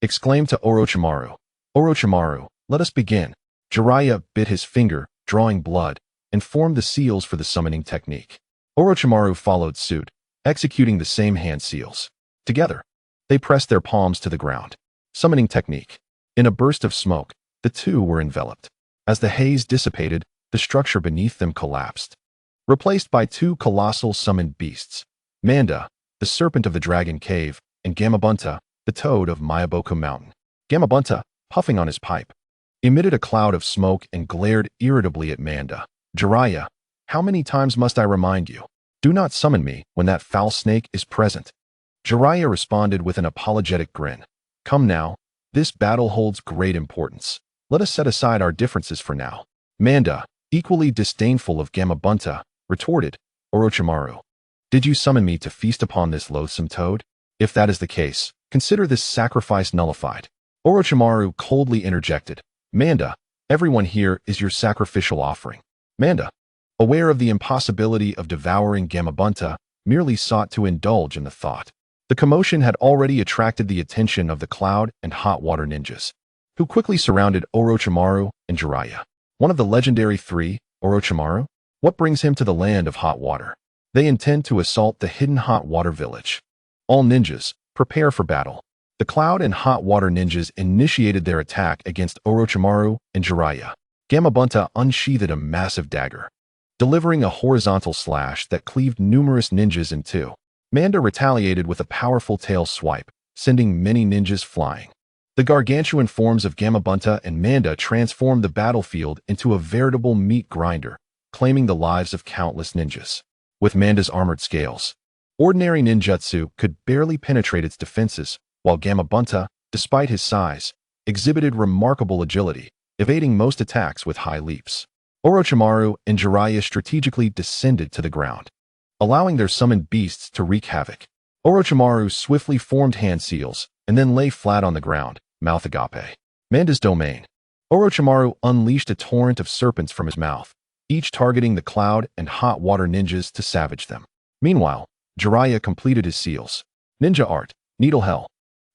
exclaimed to Orochimaru, "Orochimaru, let us begin." Jiraiya bit his finger, drawing blood, and formed the seals for the summoning technique. Orochimaru followed suit, executing the same hand seals. Together, they pressed their palms to the ground. Summoning technique. In a burst of smoke, the two were enveloped. As the haze dissipated, the structure beneath them collapsed, replaced by two colossal summoned beasts, Manda, the serpent of the dragon cave, and Gamabunta, the toad of Miyaboku Mountain. Gamabunta, puffing on his pipe, emitted a cloud of smoke and glared irritably at Manda. "Jiraiya, how many times must I remind you? Do not summon me when that foul snake is present." Jiraiya responded with an apologetic grin. "Come now, this battle holds great importance. Let us set aside our differences for now." Manda, equally disdainful of Gamabunta, retorted, "Orochimaru, did you summon me to feast upon this loathsome toad? If that is the case, consider this sacrifice nullified." Orochimaru coldly interjected, "Manda, everyone here is your sacrificial offering." Manda, aware of the impossibility of devouring Gamabunta, merely sought to indulge in the thought. The commotion had already attracted the attention of the Cloud and Hot Water Ninjas, who quickly surrounded Orochimaru and Jiraiya. "One of the legendary three, Orochimaru? What brings him to the land of hot water?" "They intend to assault the hidden hot water village. All ninjas, prepare for battle." The Cloud and Hot Water Ninjas initiated their attack against Orochimaru and Jiraiya. Gamabunta unsheathed a massive dagger, delivering a horizontal slash that cleaved numerous ninjas in two. Manda retaliated with a powerful tail swipe, sending many ninjas flying. The gargantuan forms of Gamabunta and Manda transformed the battlefield into a veritable meat grinder, claiming the lives of countless ninjas. With Manda's armored scales, ordinary ninjutsu could barely penetrate its defenses, while Gamabunta, despite his size, exhibited remarkable agility, evading most attacks with high leaps. Orochimaru and Jiraiya strategically descended to the ground, allowing their summoned beasts to wreak havoc. Orochimaru swiftly formed hand seals and then lay flat on the ground, mouth agape. Manda's domain. Orochimaru unleashed a torrent of serpents from his mouth, each targeting the Cloud and Hot Water Ninjas to savage them. Meanwhile, Jiraiya completed his seals. Ninja art, Needle Hell.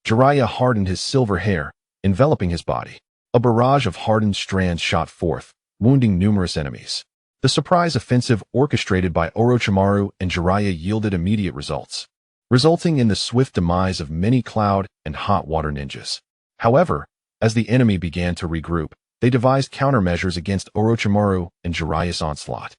Jiraiya hardened his silver hair, enveloping his body. A barrage of hardened strands shot forth, wounding numerous enemies. The surprise offensive orchestrated by Orochimaru and Jiraiya yielded immediate results, resulting in the swift demise of many Cloud and Hot Water Ninjas. However, as the enemy began to regroup, they devised countermeasures against Orochimaru and Jiraiya's onslaught.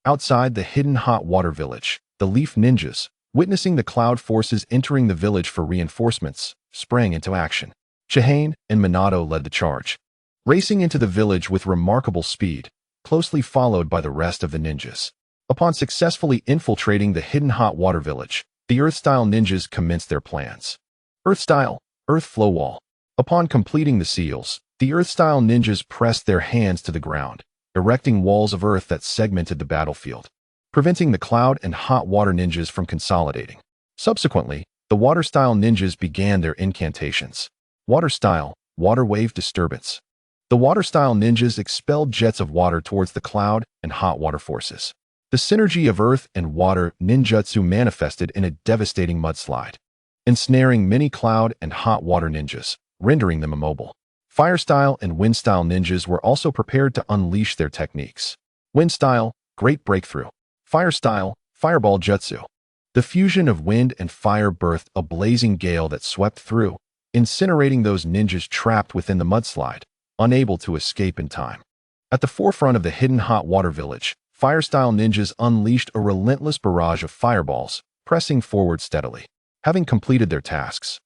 Outside the hidden hot water village, the Leaf Ninjas, witnessing the Cloud forces entering the village for reinforcements, sprang into action. Chihane and Minato led the charge, racing into the village with remarkable speed, closely followed by the rest of the ninjas. Upon successfully infiltrating the hidden hot water village, the Earth-style ninjas commenced their plans. Earth-style, Earth Flow Wall. Upon completing the seals, the Earth-style ninjas pressed their hands to the ground, erecting walls of earth that segmented the battlefield, preventing the Cloud and Hot Water Ninjas from consolidating. Subsequently, the Water-style ninjas began their incantations. Water-style, Water Wave Disturbance. The Water-style ninjas expelled jets of water towards the Cloud and Hot Water forces. The synergy of earth and water ninjutsu manifested in a devastating mudslide, ensnaring many Cloud and Hot Water ninjas, rendering them immobile. Fire-style and Wind-style ninjas were also prepared to unleash their techniques. Wind-style, Great Breakthrough. Fire-style, Fireball Jutsu. The fusion of wind and fire birthed a blazing gale that swept through, incinerating those ninjas trapped within the mudslide, unable to escape in time. At the forefront of the hidden hot water village, Fire-style ninjas unleashed a relentless barrage of fireballs, pressing forward steadily. Having completed their tasks,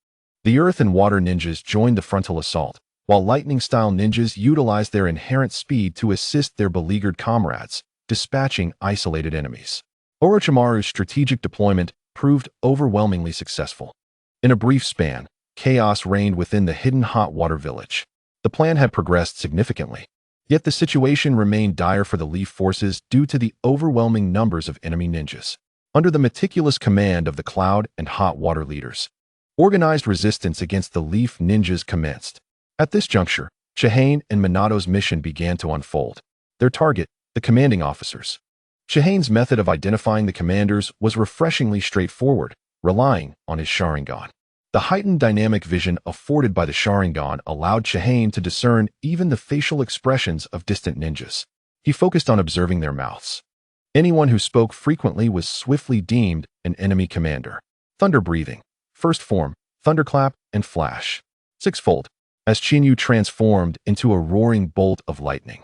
the earth and water ninjas joined the frontal assault, while lightning-style ninjas utilized their inherent speed to assist their beleaguered comrades, dispatching isolated enemies. Orochimaru's strategic deployment proved overwhelmingly successful. In a brief span, chaos reigned within the hidden hot water village. The plan had progressed significantly, yet the situation remained dire for the Leaf forces due to the overwhelming numbers of enemy ninjas. Under the meticulous command of the Cloud and Hot Water leaders, organized resistance against the Leaf ninjas commenced. At this juncture, Chihane and Minato's mission began to unfold. Their target, the commanding officers. Chihane's method of identifying the commanders was refreshingly straightforward, relying on his Sharingan. The heightened dynamic vision afforded by the Sharingan allowed Chihane to discern even the facial expressions of distant ninjas. He focused on observing their mouths. Anyone who spoke frequently was swiftly deemed an enemy commander. Thunder breathing, first form, thunderclap, and flash. Sixfold, as Chiyu transformed into a roaring bolt of lightning.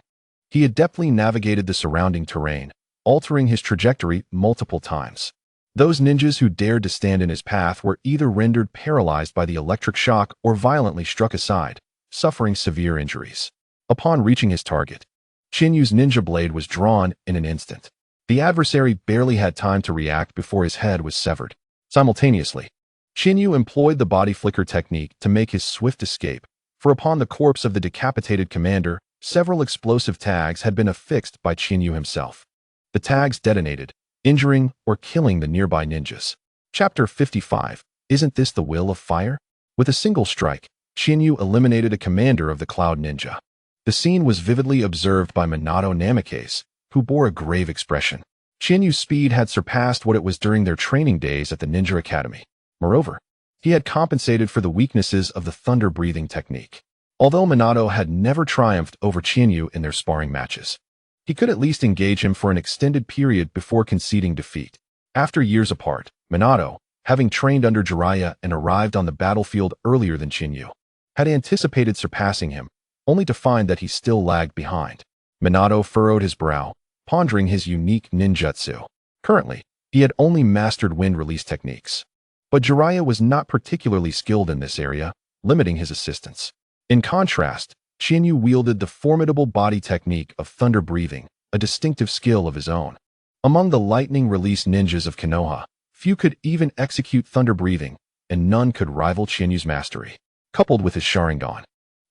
He adeptly navigated the surrounding terrain, altering his trajectory multiple times. Those ninjas who dared to stand in his path were either rendered paralyzed by the electric shock or violently struck aside, suffering severe injuries. Upon reaching his target, Chinyu's ninja blade was drawn in an instant. The adversary barely had time to react before his head was severed. Simultaneously, Chinyu employed the body flicker technique to make his swift escape, for upon the corpse of the decapitated commander, several explosive tags had been affixed by Chinyu himself. The tags detonated, injuring or killing the nearby ninjas. Chapter 55. Isn't this the will of fire? With a single strike, Chinyu eliminated a commander of the Cloud Ninja. The scene was vividly observed by Minato Namikaze, who bore a grave expression. Chinyu's speed had surpassed what it was during their training days at the Ninja Academy. Moreover, he had compensated for the weaknesses of the thunder-breathing technique. Although Minato had never triumphed over Chinyu in their sparring matches, he could at least engage him for an extended period before conceding defeat. After years apart, Minato, having trained under Jiraiya and arrived on the battlefield earlier than Chinyu, had anticipated surpassing him, only to find that he still lagged behind. Minato furrowed his brow, pondering his unique ninjutsu. Currently, he had only mastered wind release techniques. But Jiraiya was not particularly skilled in this area, limiting his assistance. In contrast, Chinyu wielded the formidable body technique of thunder breathing, a distinctive skill of his own. Among the lightning release ninjas of Konoha, few could even execute thunder breathing, and none could rival Chinyu's mastery. Coupled with his Sharingan,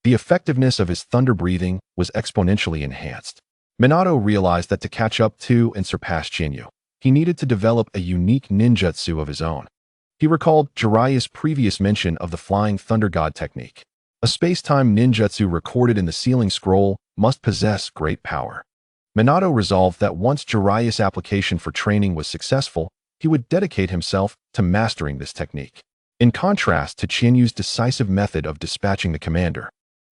the effectiveness of his thunder breathing was exponentially enhanced. Minato realized that to catch up to and surpass Chinyu, he needed to develop a unique ninjutsu of his own. He recalled Jiraiya's previous mention of the Flying Thunder God technique. A space-time ninjutsu recorded in the Sealing Scroll must possess great power. Minato resolved that once Jiraiya's application for training was successful, he would dedicate himself to mastering this technique. In contrast to Chinyu's decisive method of dispatching the commander,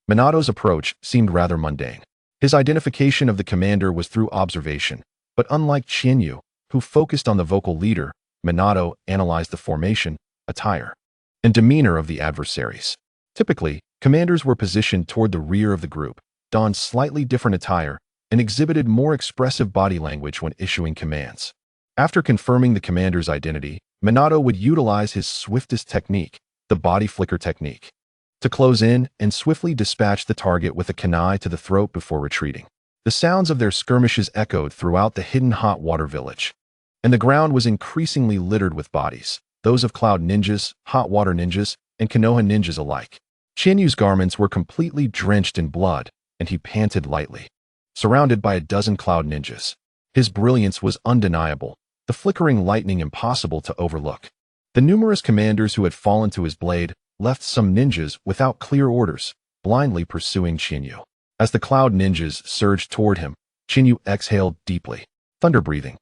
Minato's approach seemed rather mundane. His identification of the commander was through observation, but unlike Chinyu, who focused on the vocal leader, Minato analyzed the formation, attire, and demeanor of the adversaries. Typically, commanders were positioned toward the rear of the group, donned slightly different attire, and exhibited more expressive body language when issuing commands. After confirming the commander's identity, Minato would utilize his swiftest technique, the body flicker technique, to close in and swiftly dispatch the target with a kunai to the throat before retreating. The sounds of their skirmishes echoed throughout the hidden hot water village, and the ground was increasingly littered with bodies, those of Cloud ninjas, hot water ninjas, and Konoha ninjas alike. Chinyu's garments were completely drenched in blood, and he panted lightly, surrounded by a dozen Cloud ninjas. His brilliance was undeniable, the flickering lightning impossible to overlook. The numerous commanders who had fallen to his blade left some ninjas without clear orders, blindly pursuing Chinyu. As the Cloud ninjas surged toward him, Chinyu exhaled deeply. Thunder breathing.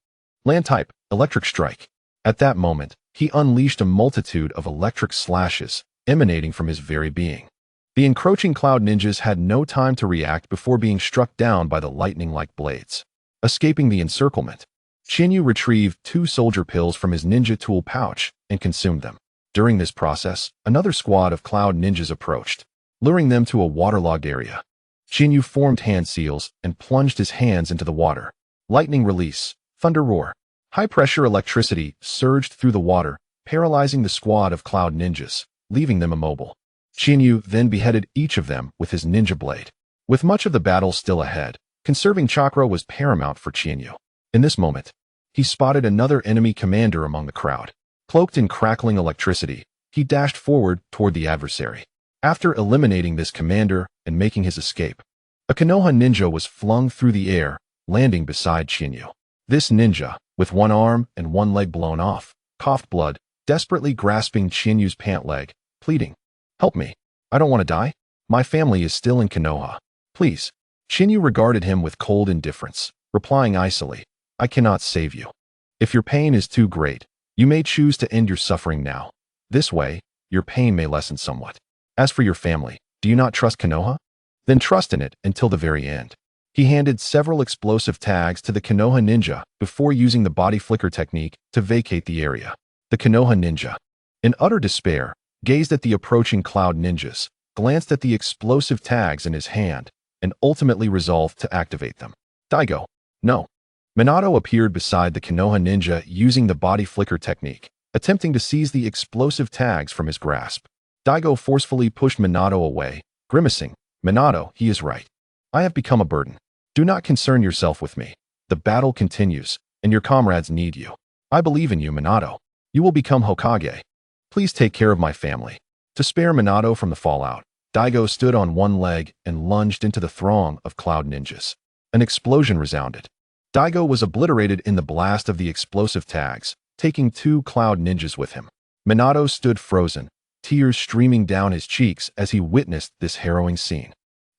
Land type, electric strike. At that moment, he unleashed a multitude of electric slashes, emanating from his very being. The encroaching Cloud ninjas had no time to react before being struck down by the lightning-like blades. Escaping the encirclement, Chinyu retrieved 2 soldier pills from his ninja tool pouch and consumed them. During this process, another squad of Cloud ninjas approached, luring them to a waterlogged area. Chinyu formed hand seals and plunged his hands into the water. Lightning release, thunder roar. High-pressure electricity surged through the water, paralyzing the squad of Cloud ninjas, leaving them immobile. Chinyu then beheaded each of them with his ninja blade. With much of the battle still ahead, conserving chakra was paramount for Chinyu. In this moment, he spotted another enemy commander among the crowd. Cloaked in crackling electricity, he dashed forward toward the adversary. After eliminating this commander and making his escape, a Konoha ninja was flung through the air, landing beside Chiyu. This ninja, with one arm and one leg blown off, coughed blood, desperately grasping Chiyu's pant leg, pleading, "Help me. I don't want to die. My family is still in Konoha. Please." Chiyu regarded him with cold indifference, replying icily, "I cannot save you. If your pain is too great, you may choose to end your suffering now. This way, your pain may lessen somewhat. As for your family, do you not trust Konoha? Then trust in it until the very end." He handed several explosive tags to the Konoha ninja before using the body flicker technique to vacate the area. The Konoha ninja, in utter despair, gazed at the approaching cloud ninjas, glanced at the explosive tags in his hand, and ultimately resolved to activate them. Daigo, no. Minato appeared beside the Konoha ninja using the body flicker technique, attempting to seize the explosive tags from his grasp. Daigo forcefully pushed Minato away, grimacing, "Minato, he is right. I have become a burden. Do not concern yourself with me. The battle continues, and your comrades need you. I believe in you, Minato. You will become Hokage. Please take care of my family." To spare Minato from the fallout, Daigo stood on one leg and lunged into the throng of cloud ninjas. An explosion resounded. Daigo was obliterated in the blast of the explosive tags, taking 2 cloud ninjas with him. Minato stood frozen, tears streaming down his cheeks as he witnessed this harrowing scene.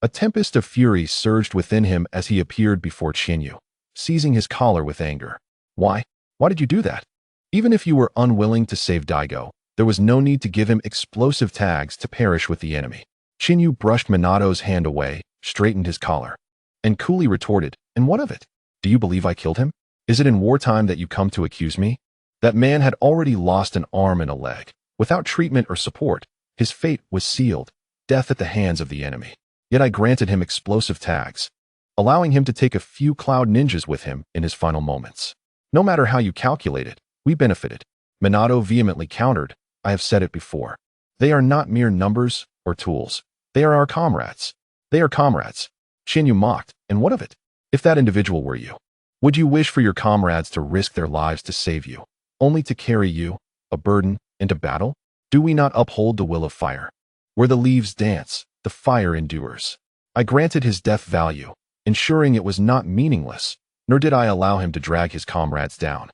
A tempest of fury surged within him as he appeared before Chiyu, seizing his collar with anger. Why? Why did you do that? Even if you were unwilling to save Daigo, there was no need to give him explosive tags to perish with the enemy. Chiyu brushed Minato's hand away, straightened his collar, and coolly retorted, "And what of it? Do you believe I killed him? Is it in wartime that you come to accuse me?" That man had already lost an arm and a leg. Without treatment or support, his fate was sealed, death at the hands of the enemy. Yet I granted him explosive tags, allowing him to take a few cloud ninjas with him in his final moments. No matter how you calculate it, we benefited. Minato vehemently countered, "I have said it before. They are not mere numbers or tools. They are our comrades. They are comrades." Chiyu mocked, "And what of it? If that individual were you, would you wish for your comrades to risk their lives to save you, only to carry you, a burden, into battle? Do we not uphold the will of fire? Where the leaves dance, the fire endures. I granted his death value, ensuring it was not meaningless, nor did I allow him to drag his comrades down.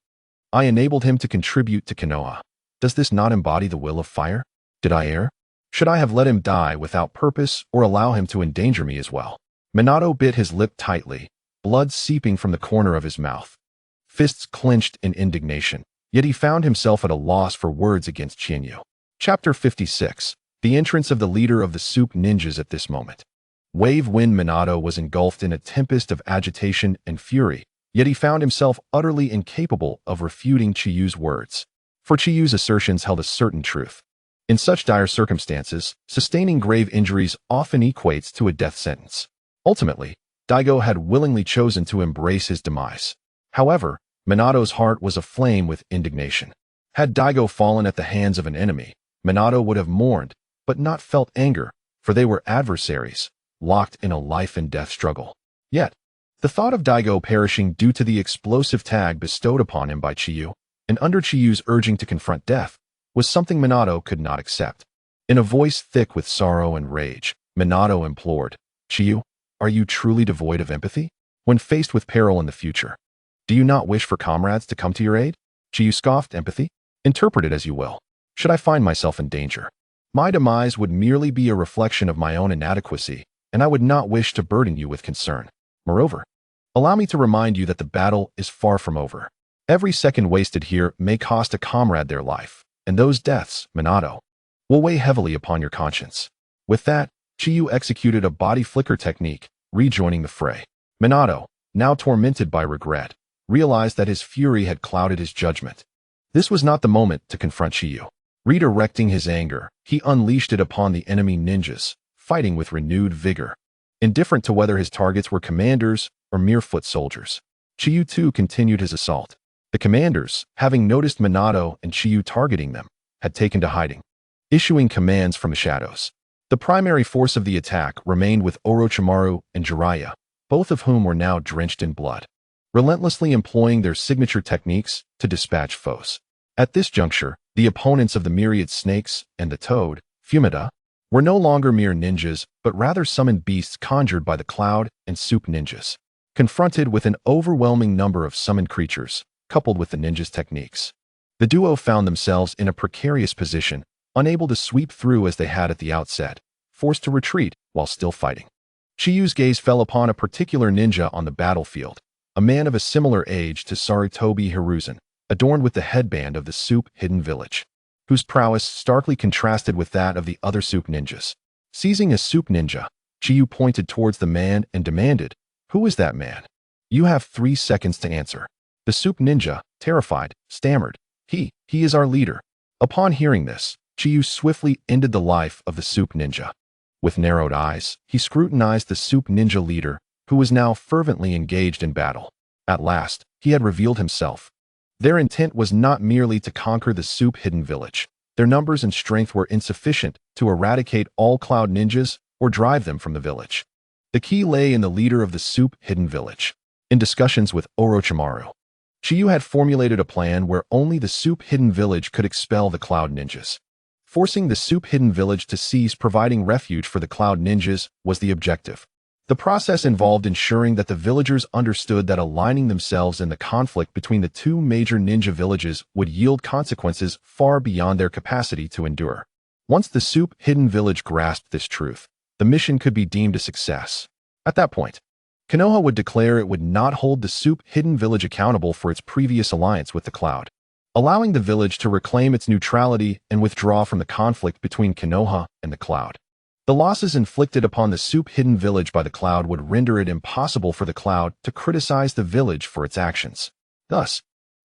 I enabled him to contribute to Konoha. Does this not embody the will of fire? Did I err? Should I have let him die without purpose or allow him to endanger me as well?" Minato bit his lip tightly, blood seeping from the corner of his mouth. Fists clenched in indignation, yet he found himself at a loss for words against Chiyu. Chapter 56. The entrance of the leader of the Soup Ninjas at this moment. Wave Wind Minato was engulfed in a tempest of agitation and fury, yet he found himself utterly incapable of refuting Chiyu's words. For Chiyu's assertions held a certain truth. In such dire circumstances, sustaining grave injuries often equates to a death sentence. Ultimately, Daigo had willingly chosen to embrace his demise. However, Minato's heart was aflame with indignation. Had Daigo fallen at the hands of an enemy, Minato would have mourned, but not felt anger, for they were adversaries, locked in a life-and-death struggle. Yet, the thought of Daigo perishing due to the explosive tag bestowed upon him by Chiyu, and under Chiyu's urging to confront death, was something Minato could not accept. In a voice thick with sorrow and rage, Minato implored, "Chiyu, are you truly devoid of empathy? When faced with peril in the future, do you not wish for comrades to come to your aid?" Chiyu scoffed. "Empathy? Interpret it as you will. Should I find myself in danger, my demise would merely be a reflection of my own inadequacy, and I would not wish to burden you with concern. Moreover, allow me to remind you that the battle is far from over. Every second wasted here may cost a comrade their life, and those deaths, Minato, will weigh heavily upon your conscience." With that, Chiyu executed a body flicker technique, rejoining the fray. Minato, now tormented by regret, realized that his fury had clouded his judgment. This was not the moment to confront Chiyu. Redirecting his anger, he unleashed it upon the enemy ninjas, fighting with renewed vigor. Indifferent to whether his targets were commanders or mere foot soldiers, Chiyu too continued his assault. The commanders, having noticed Minato and Chiyu targeting them, had taken to hiding, issuing commands from the shadows. The primary force of the attack remained with Orochimaru and Jiraiya, both of whom were now drenched in blood. relentlessly employing their signature techniques to dispatch foes. At this juncture, the opponents of the myriad snakes and the toad, Fumida, were no longer mere ninjas, but rather summoned beasts conjured by the cloud and soup ninjas. Confronted with an overwhelming number of summoned creatures, coupled with the ninjas' techniques, the duo found themselves in a precarious position, unable to sweep through as they had at the outset, forced to retreat while still fighting. Chiyu's gaze fell upon a particular ninja on the battlefield, a man of a similar age to Sarutobi Hiruzen, adorned with the headband of the soup hidden village, whose prowess starkly contrasted with that of the other soup ninjas. Seizing a soup ninja, Chiyu pointed towards the man and demanded, "Who is that man?" "You have 3 seconds to answer." The soup ninja, terrified, stammered, He is our leader." Upon hearing this, Chiyu swiftly ended the life of the soup ninja. With narrowed eyes, he scrutinized the soup ninja leader, who was now fervently engaged in battle. At last, he had revealed himself. Their intent was not merely to conquer the soup hidden village. Their numbers and strength were insufficient to eradicate all cloud ninjas or drive them from the village. The key lay in the leader of the soup hidden village. In discussions with Orochimaru, Chiyu had formulated a plan where only the soup hidden village could expel the cloud ninjas. Forcing the soup hidden village to cease providing refuge for the cloud ninjas was the objective. The process involved ensuring that the villagers understood that aligning themselves in the conflict between the 2 major ninja villages would yield consequences far beyond their capacity to endure. Once the soup hidden village grasped this truth, the mission could be deemed a success. At that point, Konoha would declare it would not hold the soup hidden village accountable for its previous alliance with the cloud, allowing the village to reclaim its neutrality and withdraw from the conflict between Konoha and the cloud. The losses inflicted upon the soup hidden village by the cloud would render it impossible for the cloud to criticize the village for its actions. Thus,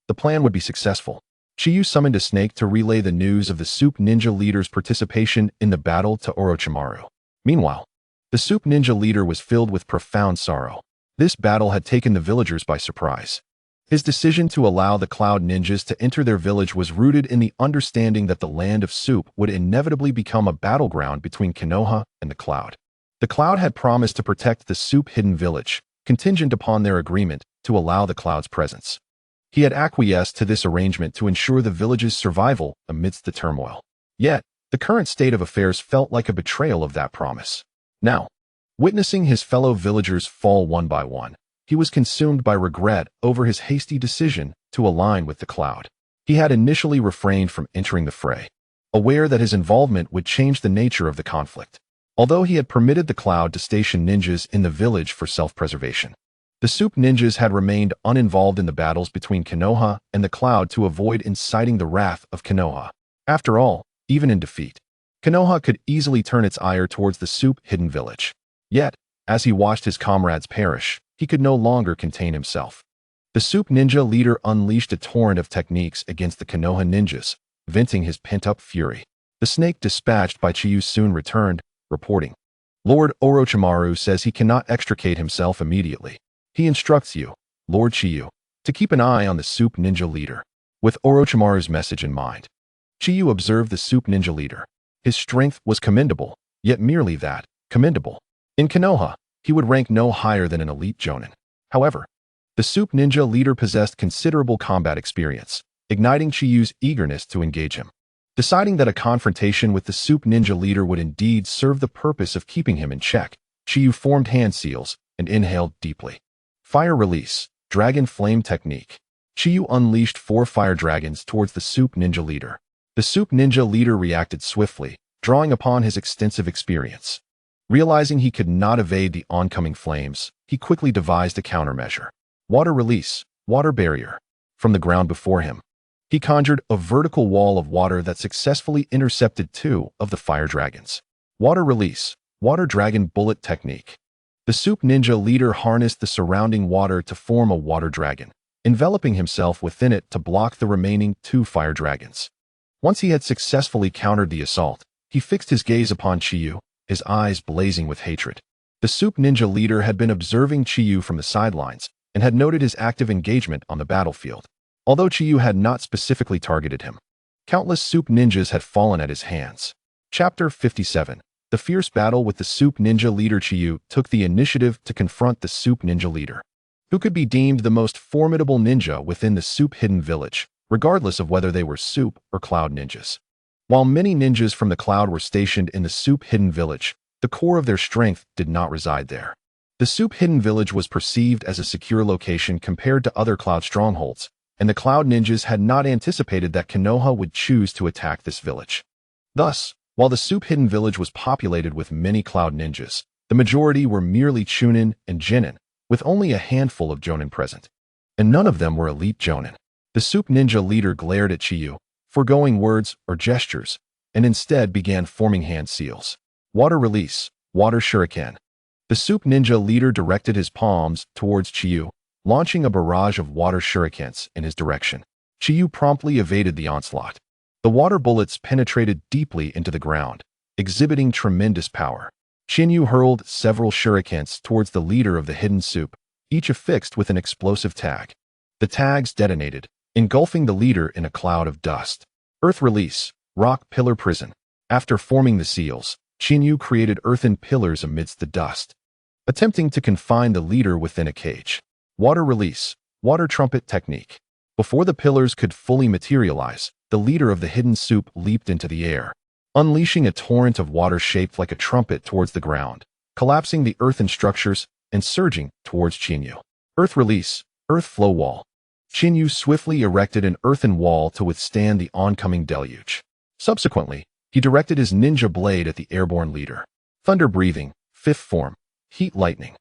the plan would be successful. Chiyu summoned a snake to relay the news of the soup ninja leader's participation in the battle to Orochimaru. Meanwhile, the soup ninja leader was filled with profound sorrow. This battle had taken the villagers by surprise. His decision to allow the cloud ninjas to enter their village was rooted in the understanding that the land of soup would inevitably become a battleground between Konoha and the cloud. The cloud had promised to protect the soup hidden village, contingent upon their agreement to allow the cloud's presence. He had acquiesced to this arrangement to ensure the village's survival amidst the turmoil. Yet, the current state of affairs felt like a betrayal of that promise. Now, witnessing his fellow villagers fall one by one, he was consumed by regret over his hasty decision to align with the cloud. He had initially refrained from entering the fray, aware that his involvement would change the nature of the conflict. Although he had permitted the cloud to station ninjas in the village for self-preservation, the soup ninjas had remained uninvolved in the battles between Konoha and the cloud to avoid inciting the wrath of Konoha. After all, even in defeat, Konoha could easily turn its ire towards the soup hidden village. Yet, as he watched his comrades perish, he could no longer contain himself. The soup ninja leader unleashed a torrent of techniques against the Konoha ninjas, venting his pent-up fury. The snake dispatched by Chiyu soon returned, reporting, "Lord Orochimaru says he cannot extricate himself immediately. He instructs you, Lord Chiyu, to keep an eye on the soup ninja leader." With Orochimaru's message in mind, Chiyu observed the soup ninja leader. His strength was commendable, yet merely that, commendable. In Konoha, he would rank no higher than an elite jonin. However, the soup ninja leader possessed considerable combat experience, igniting Chiyu's eagerness to engage him. Deciding that a confrontation with the soup ninja leader would indeed serve the purpose of keeping him in check, Chiyu formed hand seals and inhaled deeply. Fire release, dragon flame technique. Chiyu unleashed 4 fire dragons towards the soup ninja leader. The soup ninja leader reacted swiftly, drawing upon his extensive experience. Realizing he could not evade the oncoming flames, he quickly devised a countermeasure. Water release, water barrier. From the ground before him, he conjured a vertical wall of water that successfully intercepted 2 of the fire dragons. Water release, water dragon bullet technique. The soup ninja leader harnessed the surrounding water to form a water dragon, enveloping himself within it to block the remaining 2 fire dragons. Once he had successfully countered the assault, he fixed his gaze upon Chiyu, his eyes blazing with hatred. The soup ninja leader had been observing Chiyu from the sidelines and had noted his active engagement on the battlefield. Although Chiyu had not specifically targeted him, countless soup ninjas had fallen at his hands. Chapter 57. The fierce battle with the soup ninja leader. Chiyu took the initiative to confront the soup ninja leader. who could be deemed the most formidable ninja within the Soup Hidden Village, regardless of whether they were Soup or Cloud ninjas. While many ninjas from the Cloud were stationed in the Soup Hidden Village, the core of their strength did not reside there. The Soup Hidden Village was perceived as a secure location compared to other Cloud strongholds, and the Cloud ninjas had not anticipated that Konoha would choose to attack this village. Thus, while the Soup Hidden Village was populated with many Cloud ninjas, the majority were merely Chunin and Jinin, with only a handful of Jonin present. And none of them were elite Jonin. The Soup Ninja leader glared at Chiyu, foregoing words or gestures, and instead began forming hand seals. Water release, water shuriken. The Soup Ninja leader directed his palms towards Chiyu, launching a barrage of water shurikens in his direction. Chiyu promptly evaded the onslaught. The water bullets penetrated deeply into the ground, exhibiting tremendous power. Chiyu hurled several shurikens towards the leader of the hidden soup, each affixed with an explosive tag. The tags detonated, engulfing the leader in a cloud of dust. Earth release, rock pillar prison. After forming the seals, Chiyu created earthen pillars amidst the dust, attempting to confine the leader within a cage. Water release, water trumpet technique. Before the pillars could fully materialize, the leader of the hidden soup leaped into the air, unleashing a torrent of water shaped like a trumpet towards the ground, collapsing the earthen structures and surging towards Chiyu. Earth release, earth flow wall. Chiyu swiftly erected an earthen wall to withstand the oncoming deluge. Subsequently, he directed his ninja blade at the airborne leader. Thunder breathing, fifth form, heat lightning.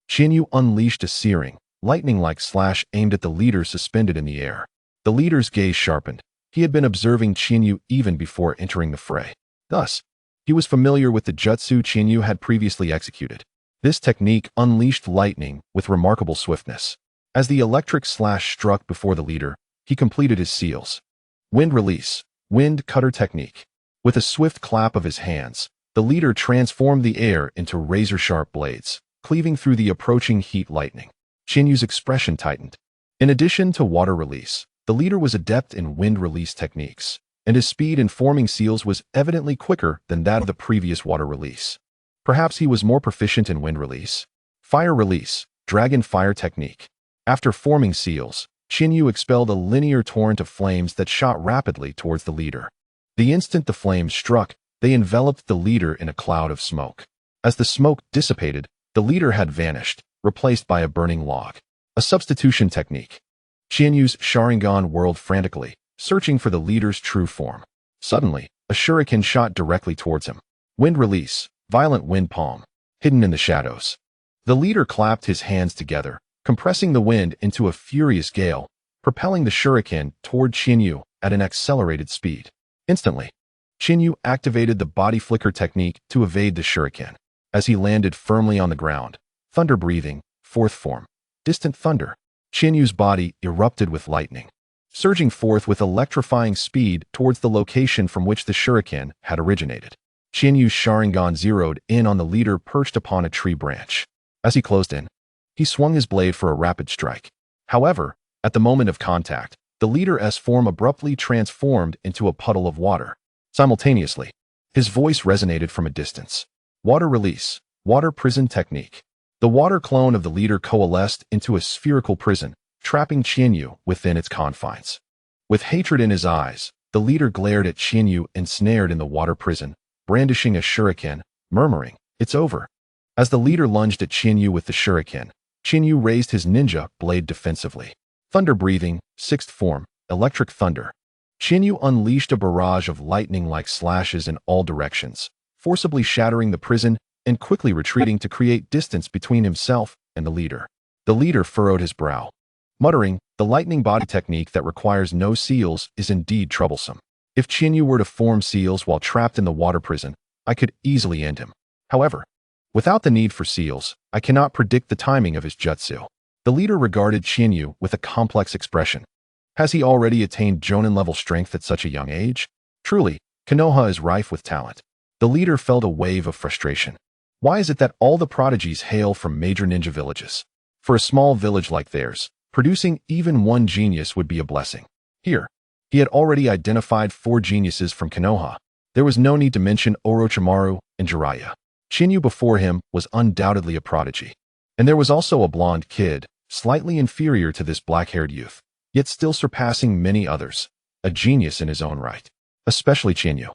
Chiyu unleashed a searing, lightning-like slash aimed at the leader suspended in the air. The leader's gaze sharpened. He had been observing Chiyu even before entering the fray. Thus, he was familiar with the jutsu Chiyu had previously executed. This technique unleashed lightning with remarkable swiftness. As the electric slash struck before the leader, he completed his seals. Wind release, wind cutter technique. With a swift clap of his hands, the leader transformed the air into razor-sharp blades, cleaving through the approaching heat lightning. Chinyu's expression tightened. In addition to water release, the leader was adept in wind release techniques, and his speed in forming seals was evidently quicker than that of the previous water release. Perhaps he was more proficient in wind release. Fire release, dragon fire technique. After forming seals, Chinyu expelled a linear torrent of flames that shot rapidly towards the leader. The instant the flames struck, they enveloped the leader in a cloud of smoke. As the smoke dissipated, the leader had vanished, replaced by a burning log. A substitution technique. Chinyu's Sharingan whirled frantically, searching for the leader's true form. Suddenly, a shuriken shot directly towards him. Wind release, violent wind palm, hidden in the shadows. The leader clapped his hands together, compressing the wind into a furious gale, propelling the shuriken toward Chinyu at an accelerated speed. Instantly, Chinyu activated the body flicker technique to evade the shuriken. As he landed firmly on the ground, thunder breathing, fourth form, distant thunder, Chinyu's body erupted with lightning, surging forth with electrifying speed towards the location from which the shuriken had originated. Chinyu's Sharingan zeroed in on the leader perched upon a tree branch. As he closed in, he swung his blade for a rapid strike. However, at the moment of contact, the leader's form abruptly transformed into a puddle of water. Simultaneously, his voice resonated from a distance. Water release, water prison technique. The water clone of the leader coalesced into a spherical prison, trapping Chinyu within its confines. With hatred in his eyes, the leader glared at Chinyu ensnared in the water prison, brandishing a shuriken, murmuring, "It's over." As the leader lunged at Chinyu with the shuriken, Chinyu raised his ninja blade defensively. Thunder breathing, sixth form, electric thunder. Chinyu unleashed a barrage of lightning-like slashes in all directions, forcibly shattering the prison and quickly retreating to create distance between himself and the leader. The leader furrowed his brow, muttering, "The lightning body technique that requires no seals is indeed troublesome. If Chinyu were to form seals while trapped in the water prison, I could easily end him. However, without the need for seals, I cannot predict the timing of his jutsu." The leader regarded Chinyu with a complex expression. Has he already attained Jonin-level strength at such a young age? Truly, Konoha is rife with talent. The leader felt a wave of frustration. Why is it that all the prodigies hail from major ninja villages? For a small village like theirs, producing even one genius would be a blessing. Here, he had already identified 4 geniuses from Konoha. There was no need to mention Orochimaru and Jiraiya. Chinyu before him was undoubtedly a prodigy. And there was also a blonde kid, slightly inferior to this black-haired youth, yet still surpassing many others, a genius in his own right, especially Chiyu,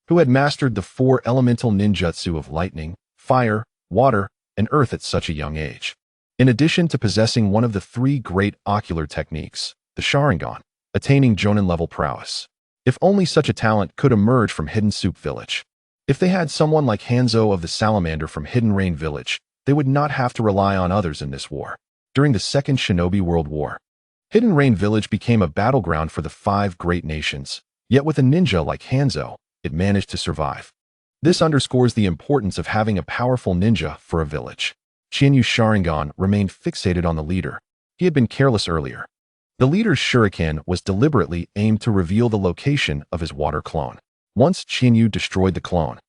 who had mastered the 4 elemental ninjutsu of lightning, fire, water, and earth at such a young age. In addition to possessing one of the 3 great ocular techniques, the Sharingan, attaining Jonin-level prowess. If only such a talent could emerge from Hidden Soup Village. If they had someone like Hanzo of the Salamander from Hidden Rain Village, they would not have to rely on others in this war. During the Second Shinobi World War, Hidden Rain Village became a battleground for the 5 great nations, yet with a ninja like Hanzo, it managed to survive. This underscores the importance of having a powerful ninja for a village. Chinyu's Sharingan remained fixated on the leader. He had been careless earlier. The leader's shuriken was deliberately aimed to reveal the location of his water clone. Once Chinyu destroyed the clone,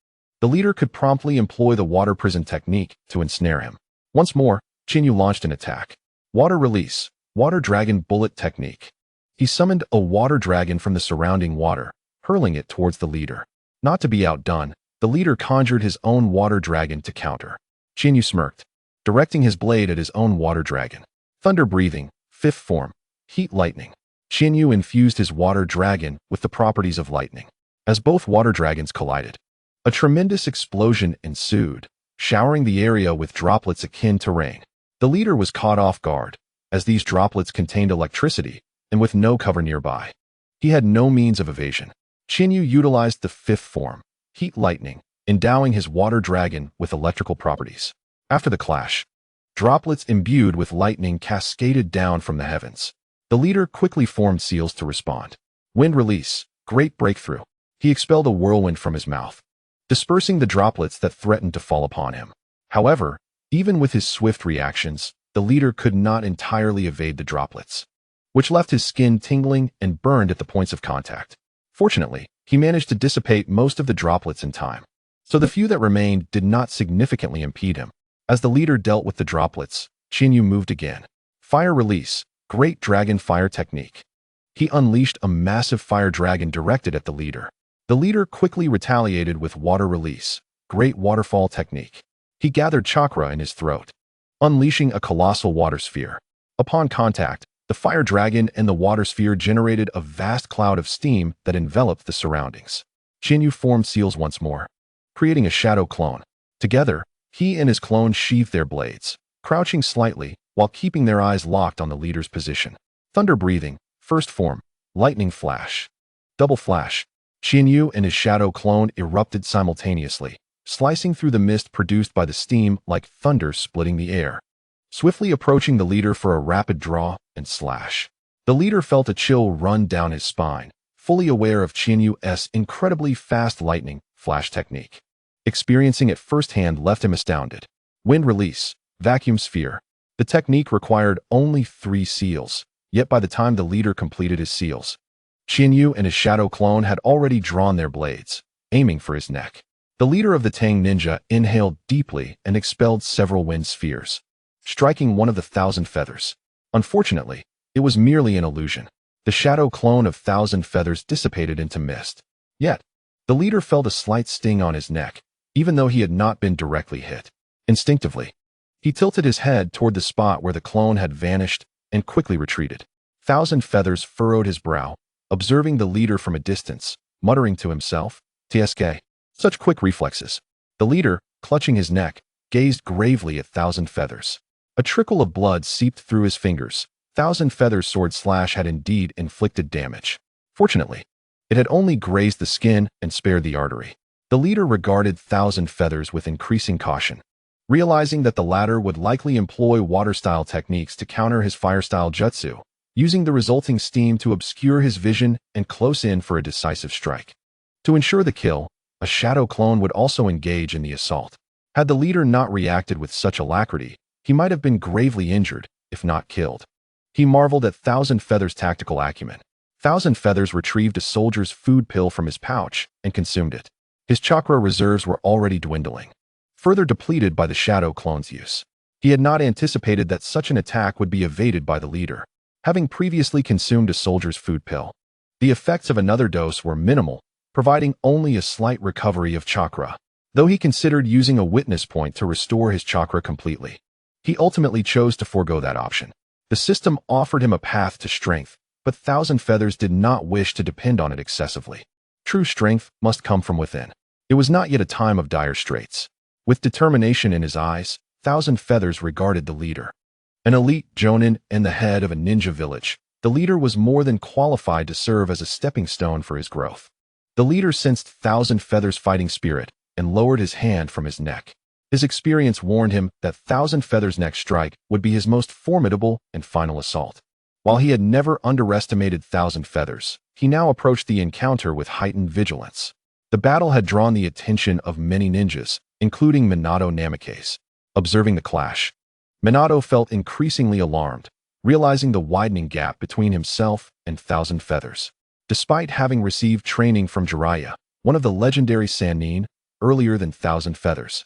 the leader could promptly employ the water prison technique to ensnare him. Once more, Chinyu launched an attack. Water release, water dragon bullet technique. He summoned a water dragon from the surrounding water, hurling it towards the leader. Not to be outdone, the leader conjured his own water dragon to counter. Chinyu smirked, directing his blade at his own water dragon. Thunder breathing, 5th form, heat lightning. Chinyu infused his water dragon with the properties of lightning. As both water dragons collided, a tremendous explosion ensued, showering the area with droplets akin to rain. The leader was caught off guard, as these droplets contained electricity, and with no cover nearby. He had no means of evasion. Chinyu utilized the 5th form, heat lightning, endowing his water dragon with electrical properties. After the clash, droplets imbued with lightning cascaded down from the heavens. The leader quickly formed seals to respond. Wind release, great breakthrough. He expelled a whirlwind from his mouth, dispersing the droplets that threatened to fall upon him. However, even with his swift reactions, the leader could not entirely evade the droplets, which left his skin tingling and burned at the points of contact. Fortunately, he managed to dissipate most of the droplets in time, so the few that remained did not significantly impede him. As the leader dealt with the droplets, Chinyu moved again. Fire release, great dragon fire technique. He unleashed a massive fire dragon directed at the leader. The leader quickly retaliated with water release, great waterfall technique. He gathered chakra in his throat, unleashing a colossal water sphere. Upon contact, the fire dragon and the water sphere generated a vast cloud of steam that enveloped the surroundings. Chinyu formed seals once more, creating a shadow clone. Together, he and his clone sheathed their blades, crouching slightly while keeping their eyes locked on the leader's position. Thunder breathing, 1st form, lightning flash. Double flash. Chinyu and his shadow clone erupted simultaneously, slicing through the mist produced by the steam like thunder splitting the air. Swiftly approaching the leader for a rapid draw and slash. The leader felt a chill run down his spine, fully aware of Chinyu's incredibly fast lightning flash technique. Experiencing it firsthand left him astounded. Wind release, vacuum sphere. The technique required only 3 seals, yet by the time the leader completed his seals, Chinyu and his shadow clone had already drawn their blades, aiming for his neck. The leader of the Tang ninja inhaled deeply and expelled several wind spheres, striking one of the 1,000 feathers. Unfortunately, it was merely an illusion. The shadow clone of 1,000 feathers dissipated into mist. Yet, the leader felt a slight sting on his neck, even though he had not been directly hit. Instinctively, he tilted his head toward the spot where the clone had vanished and quickly retreated. 1,000 feathers furrowed his brow, observing the leader from a distance, muttering to himself, "TSK." Such quick reflexes. The leader, clutching his neck, gazed gravely at 1,000 feathers. A trickle of blood seeped through his fingers. 1,000 feathers sword slash had indeed inflicted damage. Fortunately, it had only grazed the skin and spared the artery. The leader regarded 1,000 feathers with increasing caution, realizing that the latter would likely employ water-style techniques to counter his fire-style jutsu, using the resulting steam to obscure his vision and close in for a decisive strike. To ensure the kill, a shadow clone would also engage in the assault. Had the leader not reacted with such alacrity, he might have been gravely injured, if not killed. He marveled at 1,000 Feathers' tactical acumen. 1,000 Feathers retrieved a soldier's food pill from his pouch and consumed it. His chakra reserves were already dwindling, further depleted by the shadow clone's use. He had not anticipated that such an attack would be evaded by the leader, having previously consumed a soldier's food pill. The effects of another dose were minimal, providing only a slight recovery of chakra, though he considered using a witness point to restore his chakra completely. He ultimately chose to forego that option. The system offered him a path to strength, but Thousand Feathers did not wish to depend on it excessively. True strength must come from within. It was not yet a time of dire straits. With determination in his eyes, Thousand Feathers regarded the leader. An elite jonin and the head of a ninja village, the leader was more than qualified to serve as a stepping stone for his growth. The leader sensed Thousand Feathers' fighting spirit and lowered his hand from his neck. His experience warned him that Thousand Feathers' next strike would be his most formidable and final assault. While he had never underestimated Thousand Feathers, he now approached the encounter with heightened vigilance. The battle had drawn the attention of many ninjas, including Minato Namikaze. Observing the clash, Minato felt increasingly alarmed, realizing the widening gap between himself and Thousand Feathers. Despite having received training from Jiraiya, one of the legendary Sannin, earlier than Thousand Feathers,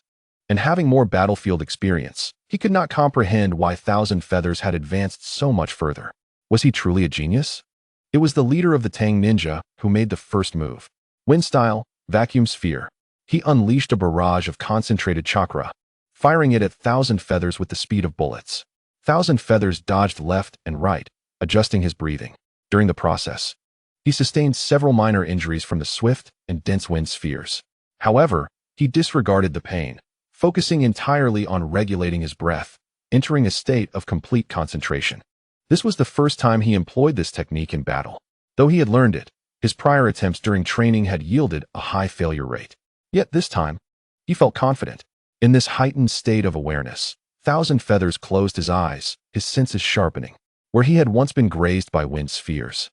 and having more battlefield experience, he could not comprehend why Thousand Feathers had advanced so much further. Was he truly a genius? It was the leader of the Tang Ninja who made the first move. Wind style, vacuum sphere. He unleashed a barrage of concentrated chakra, firing it at Thousand Feathers with the speed of bullets. Thousand Feathers dodged left and right, adjusting his breathing. During the process, he sustained several minor injuries from the swift and dense wind spheres. However, he disregarded the pain, focusing entirely on regulating his breath, entering a state of complete concentration. This was the first time he employed this technique in battle. Though he had learned it, his prior attempts during training had yielded a high failure rate. Yet this time, he felt confident. In this heightened state of awareness, Thousand Feathers closed his eyes, his senses sharpening. Where he had once been grazed by wind spheres,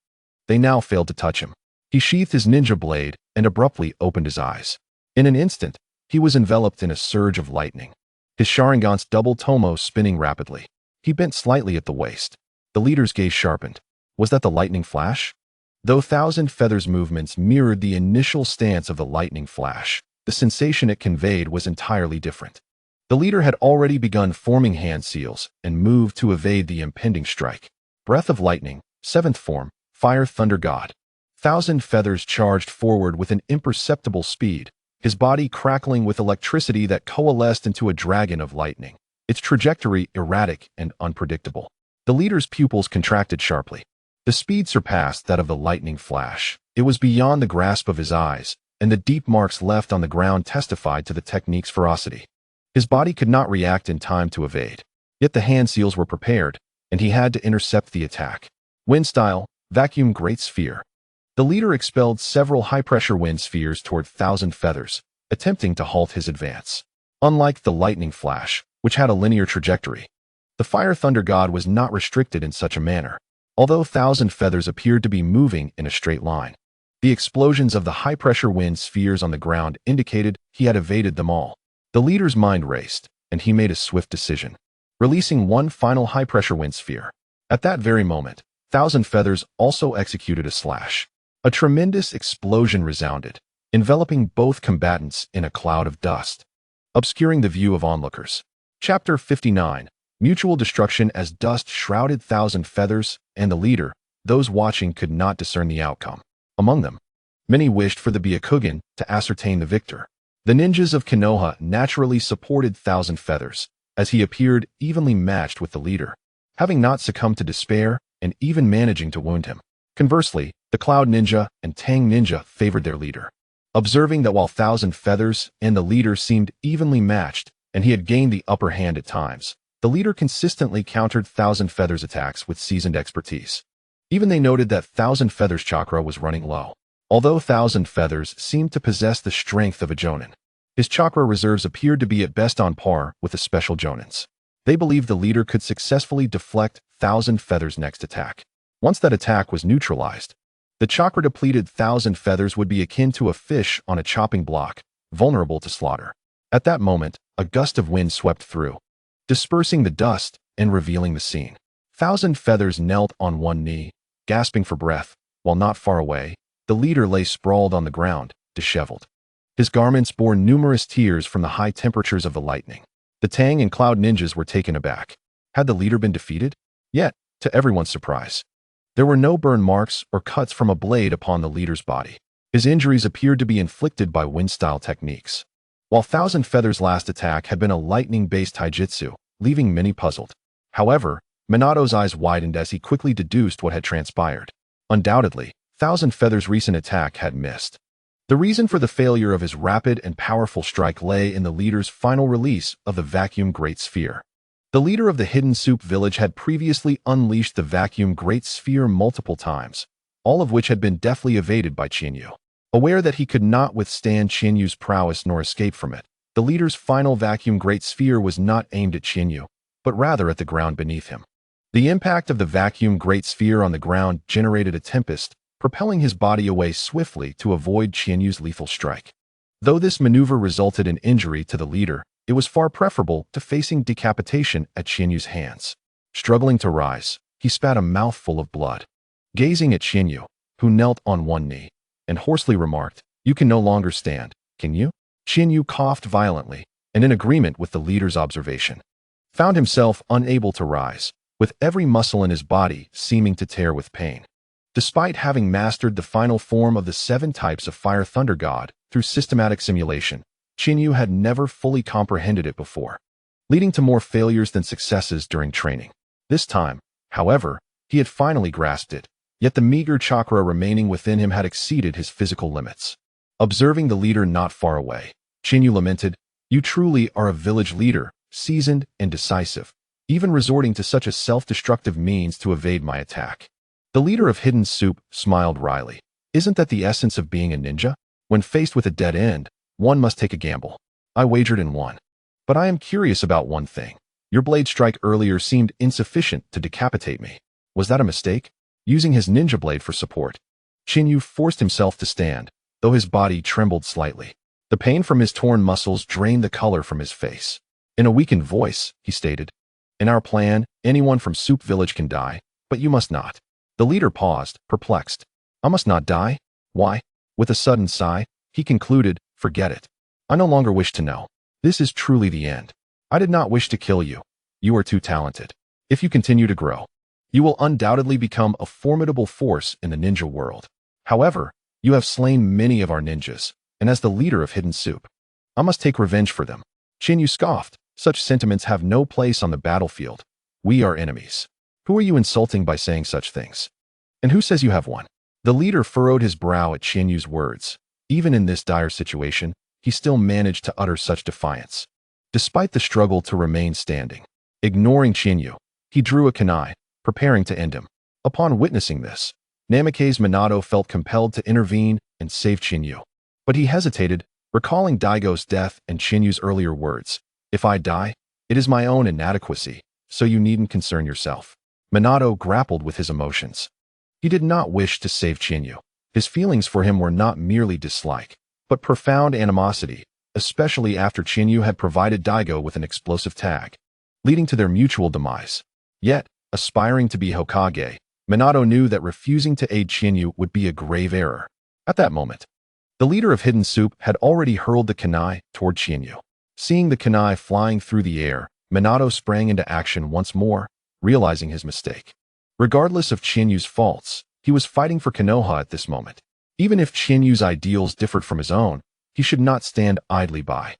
they now failed to touch him. He sheathed his ninja blade and abruptly opened his eyes. In an instant, he was enveloped in a surge of lightning. His Sharingan's double tomo spinning rapidly. He bent slightly at the waist. The leader's gaze sharpened. Was that the lightning flash? Though Thousand Feathers' movements mirrored the initial stance of the lightning flash, the sensation it conveyed was entirely different. The leader had already begun forming hand seals and moved to evade the impending strike. Breath of Lightning, 7th form, Fire Thunder God. Thousand Feathers charged forward with an imperceptible speed, his body crackling with electricity that coalesced into a dragon of lightning, its trajectory erratic and unpredictable. The leader's pupils contracted sharply. The speed surpassed that of the lightning flash. It was beyond the grasp of his eyes, and the deep marks left on the ground testified to the technique's ferocity. His body could not react in time to evade. Yet the hand seals were prepared, and he had to intercept the attack. Wind style, vacuum great sphere. The leader expelled several high-pressure wind spheres toward Thousand Feathers, attempting to halt his advance. Unlike the lightning flash, which had a linear trajectory, the Fire Thunder God was not restricted in such a manner, although Thousand Feathers appeared to be moving in a straight line. The explosions of the high-pressure wind spheres on the ground indicated he had evaded them all. The leader's mind raced, and he made a swift decision, releasing one final high-pressure wind sphere. At that very moment, Thousand Feathers also executed a slash. A tremendous explosion resounded, enveloping both combatants in a cloud of dust, obscuring the view of onlookers. Chapter 59. Mutual destruction. As dust shrouded Thousand Feathers and the leader, those watching could not discern the outcome. Among them, many wished for the Byakugan to ascertain the victor. The ninjas of Konoha naturally supported Thousand Feathers, as he appeared evenly matched with the leader, having not succumbed to despair and even managing to wound him. Conversely, the Cloud Ninja and Tang Ninja favored their leader. Observing that while Thousand Feathers and the leader seemed evenly matched, and he had gained the upper hand at times, the leader consistently countered Thousand Feathers' attacks with seasoned expertise. Even they noted that Thousand Feathers' chakra was running low. Although Thousand Feathers seemed to possess the strength of a jonin, his chakra reserves appeared to be at best on par with the special jonins. They believed the leader could successfully deflect Thousand Feathers' next attack. Once that attack was neutralized, the chakra-depleted Thousand Feathers would be akin to a fish on a chopping block, vulnerable to slaughter. At that moment, a gust of wind swept through, dispersing the dust and revealing the scene. Thousand Feathers knelt on one knee, gasping for breath, while not far away, the leader lay sprawled on the ground, disheveled. His garments bore numerous tears from the high temperatures of the lightning. The Tang and Cloud Ninjas were taken aback. Had the leader been defeated? Yet, to everyone's surprise, there were no burn marks or cuts from a blade upon the leader's body. His injuries appeared to be inflicted by wind-style techniques. While Thousand Feathers' last attack had been a lightning-based taijutsu, leaving many puzzled. However, Minato's eyes widened as he quickly deduced what had transpired. Undoubtedly, Thousand Feathers' recent attack had missed. The reason for the failure of his rapid and powerful strike lay in the leader's final release of the Vacuum Great Sphere. The leader of the Hidden Soup Village had previously unleashed the Vacuum Great Sphere multiple times, all of which had been deftly evaded by Chiyu. Aware that he could not withstand Chinyu's prowess nor escape from it, the leader's final Vacuum Great Sphere was not aimed at Chiyu, but rather at the ground beneath him. The impact of the Vacuum Great Sphere on the ground generated a tempest, propelling his body away swiftly to avoid Chinyu's lethal strike. Though this maneuver resulted in injury to the leader, it was far preferable to facing decapitation at Chinyu's hands. Struggling to rise, he spat a mouthful of blood. Gazing at Chiyu, who knelt on one knee, and hoarsely remarked, "You can no longer stand, can you?" Chiyu coughed violently, and in agreement with the leader's observation, found himself unable to rise, with every muscle in his body seeming to tear with pain. Despite having mastered the final form of the 7 types of Fire Thunder God through systematic simulation, Chiyu had never fully comprehended it before, leading to more failures than successes during training. This time, however, he had finally grasped it, yet the meager chakra remaining within him had exceeded his physical limits. Observing the leader not far away, Chiyu lamented, "You truly are a village leader, seasoned and decisive, even resorting to such a self-destructive means to evade my attack." The leader of Hidden Soup smiled wryly. "Isn't that the essence of being a ninja? When faced with a dead end, one must take a gamble. I wagered and won. But I am curious about one thing. Your blade strike earlier seemed insufficient to decapitate me. Was that a mistake?" Using his ninja blade for support, Chiyu forced himself to stand, though his body trembled slightly. The pain from his torn muscles drained the color from his face. In a weakened voice, he stated, "In our plan, anyone from Soup Village can die, but you must not." The leader paused, perplexed. "I must not die? Why?" With a sudden sigh, he concluded, "Forget it. I no longer wish to know. This is truly the end. I did not wish to kill you. You are too talented. If you continue to grow, you will undoubtedly become a formidable force in the ninja world. However, you have slain many of our ninjas, and as the leader of Hidden Soup, I must take revenge for them." Chiyu scoffed, "Such sentiments have no place on the battlefield. We are enemies. Who are you insulting by saying such things? And who says you have won?" The leader furrowed his brow at Chinyu's words. Even in this dire situation, he still managed to utter such defiance. Despite the struggle to remain standing, ignoring Chiyu, he drew a kunai, preparing to end him. Upon witnessing this, Namake's Minato felt compelled to intervene and save Chiyu. But he hesitated, recalling Daigo's death and Chinyu's earlier words, "If I die, it is my own inadequacy, so you needn't concern yourself." Minato grappled with his emotions. He did not wish to save Chiyu. His feelings for him were not merely dislike, but profound animosity, especially after Chiyu had provided Daigo with an explosive tag, leading to their mutual demise. Yet, aspiring to be Hokage, Minato knew that refusing to aid Chiyu would be a grave error. At that moment, the leader of Hidden Soup had already hurled the kunai toward Chiyu. Seeing the kunai flying through the air, Minato sprang into action once more, realizing his mistake. Regardless of Chinyu's faults, he was fighting for Konoha at this moment. Even if Chinyu's ideals differed from his own, he should not stand idly by.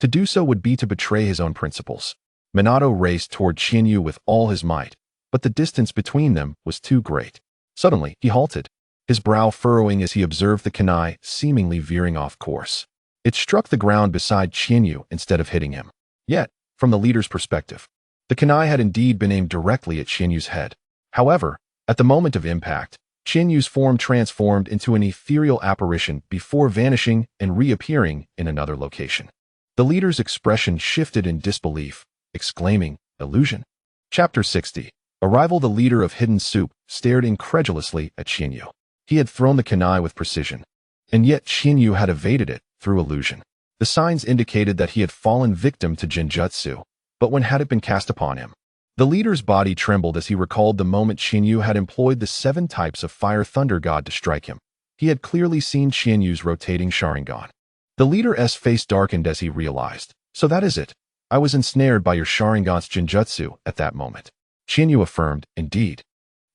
To do so would be to betray his own principles. Minato raced toward Chiyu with all his might, but the distance between them was too great. Suddenly, he halted, his brow furrowing as he observed the kunai seemingly veering off course. It struck the ground beside Chiyu instead of hitting him. Yet, from the leader's perspective, the kunai had indeed been aimed directly at Chinyu's head. However, at the moment of impact, Chinyu's form transformed into an ethereal apparition before vanishing and reappearing in another location. The leader's expression shifted in disbelief, exclaiming, "Illusion?" Chapter 60. Arrival. The leader of Hidden Soup stared incredulously at Chiyu. He had thrown the kunai with precision, and yet Chiyu had evaded it through illusion. The signs indicated that he had fallen victim to Genjutsu, but when had it been cast upon him? The leader's body trembled as he recalled the moment Chiyu had employed the 7 types of Fire Thunder God to strike him. He had clearly seen Chinyu's rotating Sharingan. The leader's face darkened as he realized, "So that is it. I was ensnared by your Sharingan's Genjutsu at that moment." Chiyu affirmed, "Indeed.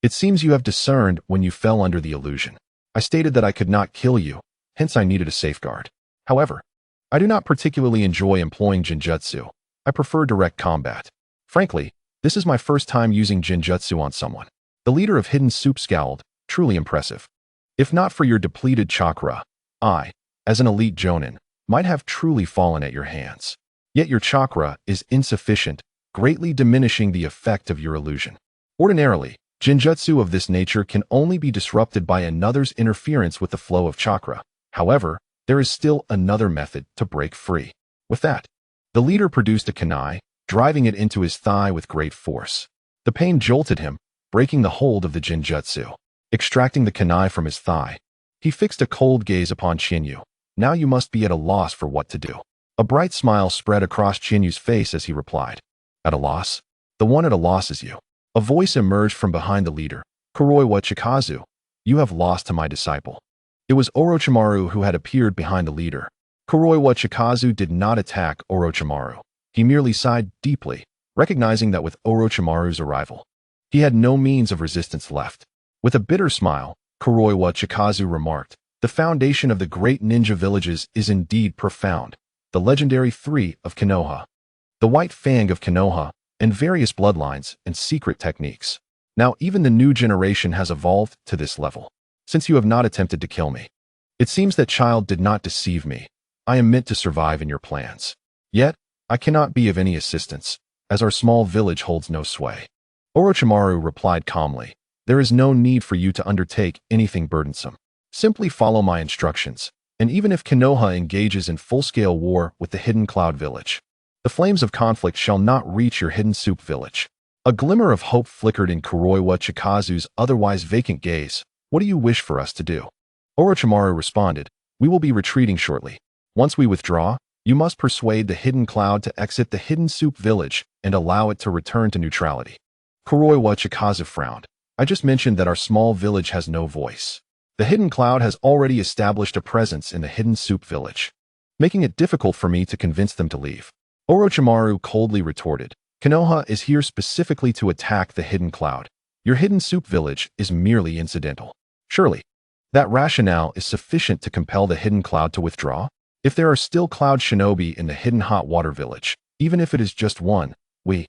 It seems you have discerned when you fell under the illusion. I stated that I could not kill you, hence I needed a safeguard. However, I do not particularly enjoy employing Genjutsu. I prefer direct combat. Frankly, This is my first time using Jinjutsu on someone. The leader of Hidden Soup scowled, truly impressive. If not for your depleted chakra, I, as an elite Jonin, might have truly fallen at your hands. Yet your chakra is insufficient, greatly diminishing the effect of your illusion. Ordinarily, Jinjutsu of this nature can only be disrupted by another's interference with the flow of chakra. However, there is still another method to break free. With that, the leader produced a kunai, driving it into his thigh with great force. The pain jolted him, breaking the hold of the Jinjutsu. Extracting the kunai from his thigh, he fixed a cold gaze upon Chiyu. Now you must be at a loss for what to do. A bright smile spread across Chinyu's face as he replied. At a loss? The one at a loss is you. A voice emerged from behind the leader. Kuroiwa Chikazu, you have lost to my disciple. It was Orochimaru who had appeared behind the leader. Kuroiwa Chikazu did not attack Orochimaru. He merely sighed deeply, recognizing that with Orochimaru's arrival, he had no means of resistance left. With a bitter smile, Kuroiwa Chikazu remarked, the foundation of the great ninja villages is indeed profound. The legendary three of Konoha, the White Fang of Konoha, and various bloodlines and secret techniques. Now even the new generation has evolved to this level. Since you have not attempted to kill me, it seems that child did not deceive me. I am meant to survive in your plans. Yet, I cannot be of any assistance, as our small village holds no sway. Orochimaru replied calmly, there is no need for you to undertake anything burdensome. Simply follow my instructions, and even if Konoha engages in full-scale war with the Hidden Cloud Village, the flames of conflict shall not reach your Hidden Soup Village. A glimmer of hope flickered in Kuroiwa Chikazu's otherwise vacant gaze. What do you wish for us to do? Orochimaru responded, we will be retreating shortly. Once we withdraw, you must persuade the Hidden Cloud to exit the Hidden Soup Village and allow it to return to neutrality. Kuroiwa Chikazu frowned. I just mentioned that our small village has no voice. The Hidden Cloud has already established a presence in the Hidden Soup Village, making it difficult for me to convince them to leave. Orochimaru coldly retorted, Konoha is here specifically to attack the Hidden Cloud. Your Hidden Soup Village is merely incidental. Surely, that rationale is sufficient to compel the Hidden Cloud to withdraw? If there are still Cloud Shinobi in the Hidden Hot Water Village, even if it is just one, we,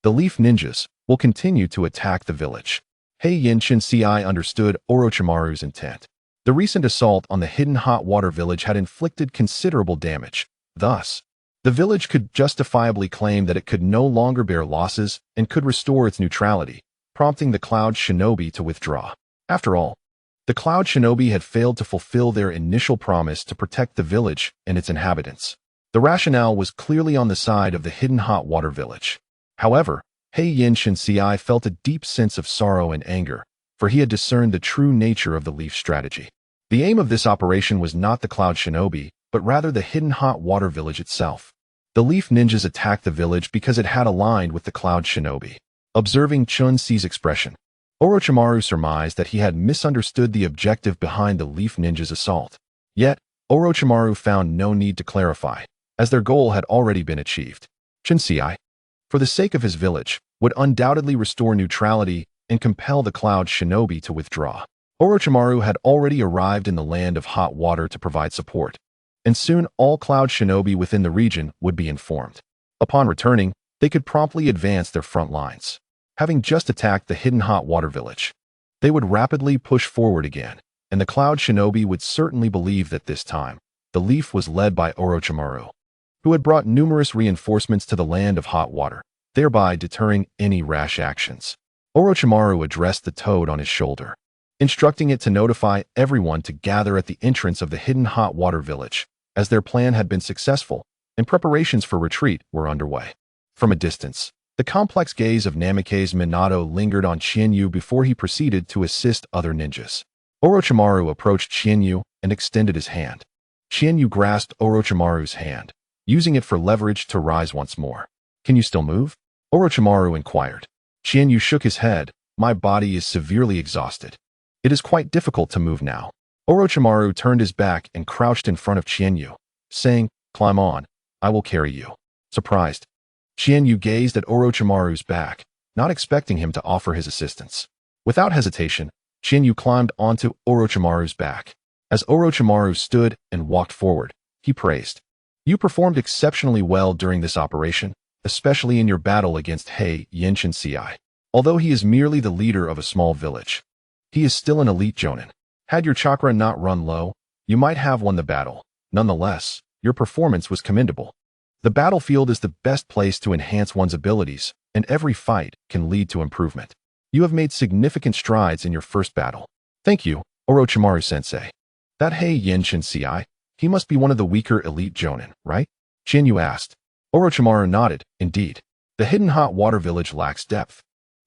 the Leaf Ninjas, will continue to attack the village. Heian Shinsei understood Orochimaru's intent. The recent assault on the Hidden Hot Water Village had inflicted considerable damage. Thus, the village could justifiably claim that it could no longer bear losses and could restore its neutrality, prompting the Cloud Shinobi to withdraw. After all, the Cloud Shinobi had failed to fulfill their initial promise to protect the village and its inhabitants. The rationale was clearly on the side of the Hidden Hot Water Village. However, Heian Shinsei felt a deep sense of sorrow and anger, for he had discerned the true nature of the Leaf strategy. The aim of this operation was not the Cloud Shinobi, but rather the Hidden Hot Water Village itself. The Leaf Ninjas attacked the village because it had aligned with the Cloud Shinobi. Observing Chun-Si's expression, Orochimaru surmised that he had misunderstood the objective behind the Leaf Ninjas' assault. Yet, Orochimaru found no need to clarify, as their goal had already been achieved. Chun-Si, for the sake of his village, would undoubtedly restore neutrality and compel the Cloud Shinobi to withdraw. Orochimaru had already arrived in the land of hot water to provide support, and soon all Cloud Shinobi within the region would be informed. Upon returning, they could promptly advance their front lines. Having just attacked the Hidden Hot Water Village, they would rapidly push forward again, and the Cloud Shinobi would certainly believe that this time, the Leaf was led by Orochimaru, who had brought numerous reinforcements to the land of hot water, thereby deterring any rash actions. Orochimaru addressed the toad on his shoulder, instructing it to notify everyone to gather at the entrance of the Hidden Hot Water Village, as their plan had been successful and preparations for retreat were underway. From a distance, the complex gaze of Namikaze Minato lingered on Chiyu before he proceeded to assist other ninjas. Orochimaru approached Chiyu and extended his hand. Chiyu grasped Orochimaru's hand, using it for leverage to rise once more. Can you still move? Orochimaru inquired. Chiyu shook his head. My body is severely exhausted. It is quite difficult to move now. Orochimaru turned his back and crouched in front of Chiyu, saying, climb on, I will carry you. Surprised, Chiyu gazed at Orochimaru's back, not expecting him to offer his assistance. Without hesitation, Chiyu climbed onto Orochimaru's back. As Orochimaru stood and walked forward, he praised. You performed exceptionally well during this operation. especially in your battle against Hei Yinshin. Although he is merely the leader of a small village, he is still an elite jonin. Had your chakra not run low, you might have won the battle. Nonetheless, your performance was commendable. The battlefield is the best place to enhance one's abilities, and every fight can lead to improvement. You have made significant strides in your first battle. Thank you, Orochimaru-sensei. That Hei Yinshin, he must be one of the weaker elite jonin, right? Chiyu asked. Orochimaru nodded. Indeed. The hidden hot water village lacks depth.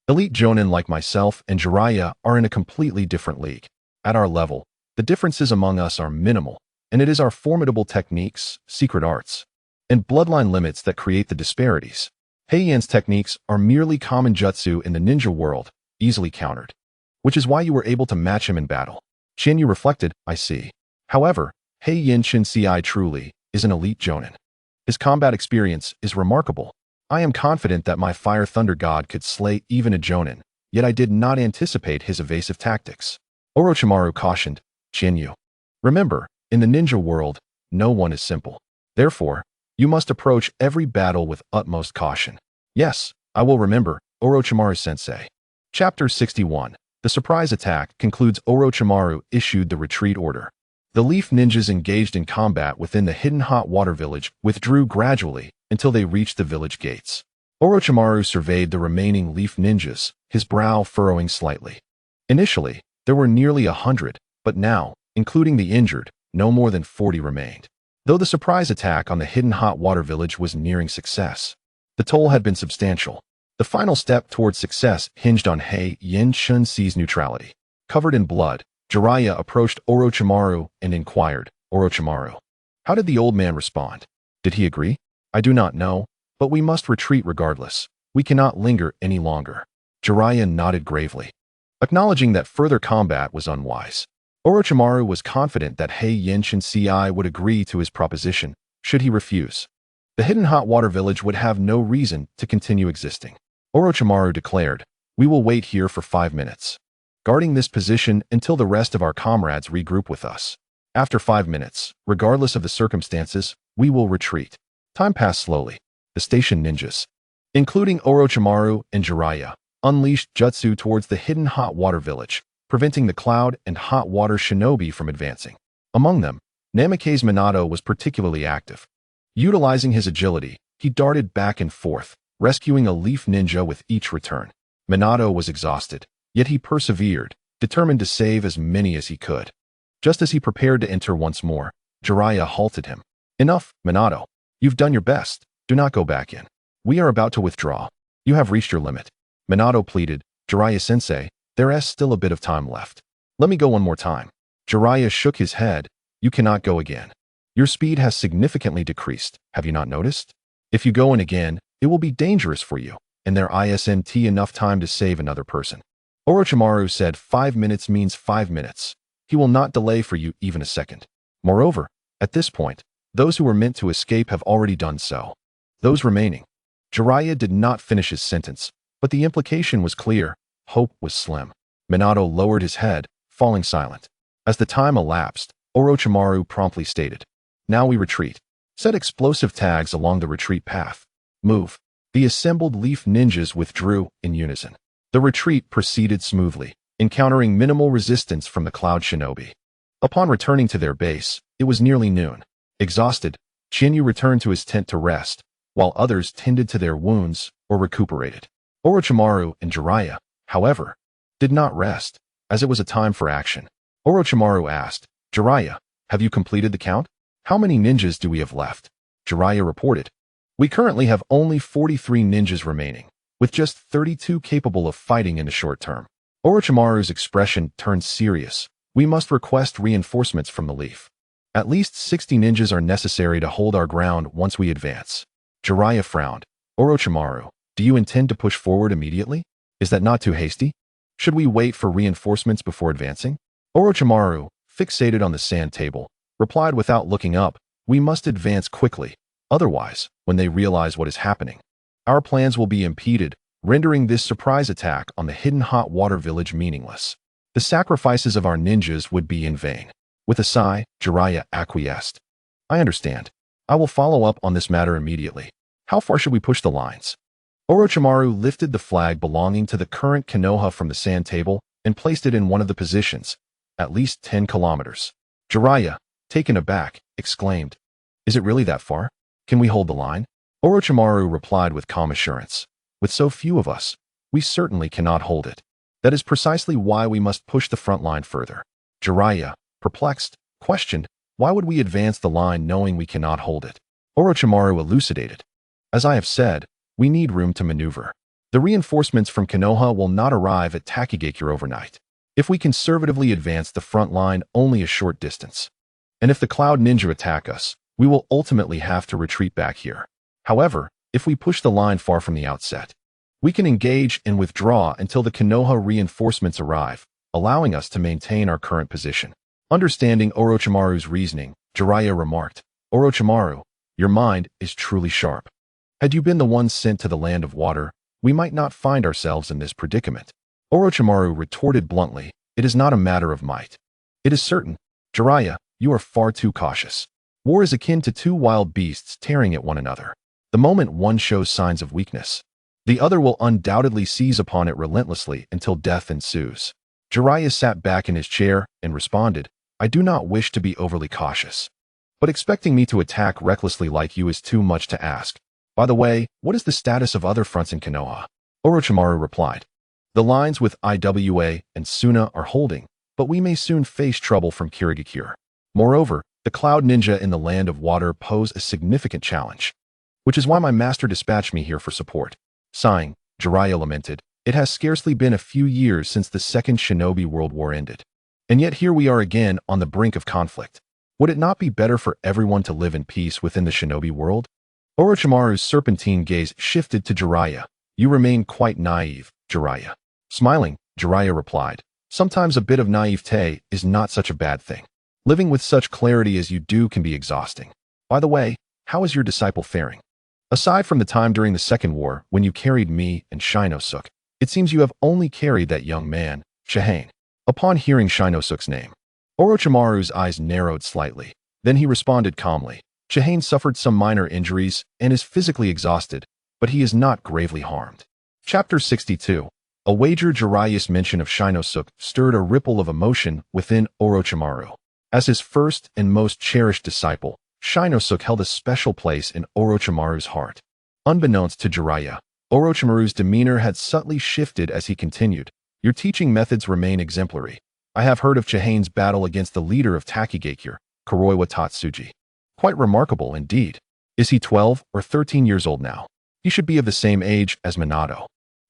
Elite jonin like myself and Jiraiya are in a completely different league. At our level, the differences among us are minimal, and it is our formidable techniques, secret arts, and bloodline limits that create the disparities. Heian's techniques are merely common jutsu in the ninja world, easily countered, which is why you were able to match him in battle. Chiyu reflected, I see. However, Hei Yinshin truly is an elite jonin. His combat experience is remarkable. I am confident that my Fire Thunder God could slay even a jonin, yet I did not anticipate his evasive tactics. Orochimaru cautioned, Chiyu. Remember, in the ninja world, no one is simple. Therefore, you must approach every battle with utmost caution. Yes, I will remember, Orochimaru-sensei. Chapter 61. The surprise attack concludes. Orochimaru issued the retreat order. The Leaf Ninjas engaged in combat within the hidden hot water village withdrew gradually until they reached the village gates. Orochimaru surveyed the remaining Leaf Ninjas, his brow furrowing slightly. Initially, there were nearly 100, but now, including the injured, no more than 40 remained. Though the surprise attack on the hidden hot water village was nearing success, the toll had been substantial. The final step towards success hinged on Hei Yinshin's neutrality. Covered in blood, Jiraiya approached Orochimaru and inquired, Orochimaru, how did the old man respond? Did he agree? I do not know, but we must retreat regardless. We cannot linger any longer. Jiraiya nodded gravely, acknowledging that further combat was unwise. Orochimaru was confident that Hei Yinshin would agree to his proposition. Should he refuse, the hidden hot water village would have no reason to continue existing. Orochimaru declared, we will wait here for 5 minutes, guarding this position until the rest of our comrades regroup with us. After 5 minutes, regardless of the circumstances, we will retreat. Time passed slowly. The station ninjas, including Orochimaru and Jiraiya, unleashed jutsu towards the hidden hot water village, preventing the cloud and hot water shinobi from advancing. Among them, Namake's Minato was particularly active. Utilizing his agility, he darted back and forth, rescuing a leaf ninja with each return. Minato was exhausted, yet he persevered, determined to save as many as he could. Just as he prepared to enter once more, Jiraiya halted him. Enough, Minato. You've done your best. Do not go back in. We are about to withdraw. You have reached your limit. Minato pleaded, Jiraiya-sensei, there is still a bit of time left. Let me go one more time. Jiraiya shook his head. You cannot go again. Your speed has significantly decreased. Have you not noticed? If you go in again, it will be dangerous for you, and there isn't enough time to save another person. Orochimaru said 5 minutes means 5 minutes. He will not delay for you even a second. Moreover, at this point, those who were meant to escape have already done so. Those remaining. Jiraiya did not finish his sentence, but the implication was clear. Hope was slim. Minato lowered his head, falling silent. As the time elapsed, Orochimaru promptly stated, now we retreat. Set explosive tags along the retreat path. Move. The assembled Leaf Ninjas withdrew in unison. The retreat proceeded smoothly, encountering minimal resistance from the Cloud Shinobi. Upon returning to their base, it was nearly noon. Exhausted, Chiyu returned to his tent to rest, while others tended to their wounds or recuperated. Orochimaru and Jiraiya, however, did not rest, as it was a time for action. Orochimaru asked, Jiraiya, have you completed the count? How many ninjas do we have left? Jiraiya reported, we currently have only 43 ninjas remaining, with just 32 capable of fighting in the short term. Orochimaru's expression turned serious. We must request reinforcements from the Leaf. At least 60 ninjas are necessary to hold our ground once we advance. Jiraiya frowned. Orochimaru, do you intend to push forward immediately? Is that not too hasty? Should we wait for reinforcements before advancing? Orochimaru, fixated on the sand table, replied without looking up, we must advance quickly. Otherwise, when they realize what is happening, our plans will be impeded, rendering this surprise attack on the hidden hot water village meaningless. The sacrifices of our ninjas would be in vain. With a sigh, Jiraiya acquiesced. I understand. I will follow up on this matter immediately. How far should we push the lines? Orochimaru lifted the flag belonging to the current Konoha from the sand table and placed it in one of the positions, at least 10 kilometers. Jiraiya, taken aback, exclaimed, "Is it really that far? Can we hold the line?" Orochimaru replied with calm assurance, "With so few of us, we certainly cannot hold it. That is precisely why we must push the front line further." Jiraiya, perplexed, questioned, "Why would we advance the line knowing we cannot hold it?" Orochimaru elucidated, "As I have said, we need room to maneuver. The reinforcements from Konoha will not arrive at Takigakure overnight. If we conservatively advance the front line only a short distance, and if the Cloud Ninja attack us, we will ultimately have to retreat back here. However, if we push the line far from the outset, we can engage and withdraw until the Konoha reinforcements arrive, allowing us to maintain our current position." Understanding Orochimaru's reasoning, Jiraiya remarked, "Orochimaru, your mind is truly sharp. Had you been the one sent to the land of water, we might not find ourselves in this predicament." Orochimaru retorted bluntly, "It is not a matter of might. It is certain. Jiraiya, you are far too cautious. War is akin to two wild beasts tearing at one another. The moment one shows signs of weakness, the other will undoubtedly seize upon it relentlessly until death ensues." Jiraiya sat back in his chair and responded, "I do not wish to be overly cautious, but expecting me to attack recklessly like you is too much to ask. By the way, what is the status of other fronts in Konoha?" Orochimaru replied, "The lines with Iwa and Suna are holding, but we may soon face trouble from Kirigakure. Moreover, the Cloud Ninja in the land of water pose a significant challenge, which is why my master dispatched me here for support." Sighing, Jiraiya lamented, "It has scarcely been a few years since the Second Shinobi World War ended, and yet here we are again on the brink of conflict. Would it not be better for everyone to live in peace within the shinobi world?" Orochimaru's serpentine gaze shifted to Jiraiya. "You remain quite naive, Jiraiya." Smiling, Jiraiya replied, "Sometimes a bit of naivete is not such a bad thing. Living with such clarity as you do can be exhausting. By the way, how is your disciple faring? Aside from the time during the Second War when you carried me and Shinosuke, it seems you have only carried that young man, Chihane." Upon hearing Shinosuke's name, Orochimaru's eyes narrowed slightly. Then he responded calmly, "Chihane suffered some minor injuries and is physically exhausted, but he is not gravely harmed." Chapter 62. A wager. Jiraiya's mention of Shinosuke stirred a ripple of emotion within Orochimaru. As his first and most cherished disciple, Shinosuke held a special place in Orochimaru's heart. Unbeknownst to Jiraiya, Orochimaru's demeanor had subtly shifted as he continued, "Your teaching methods remain exemplary. I have heard of Chihane's battle against the leader of Takigakure, Kuroiwa Tatsuji. Quite remarkable indeed. Is he 12 or 13 years old now? He should be of the same age as Minato.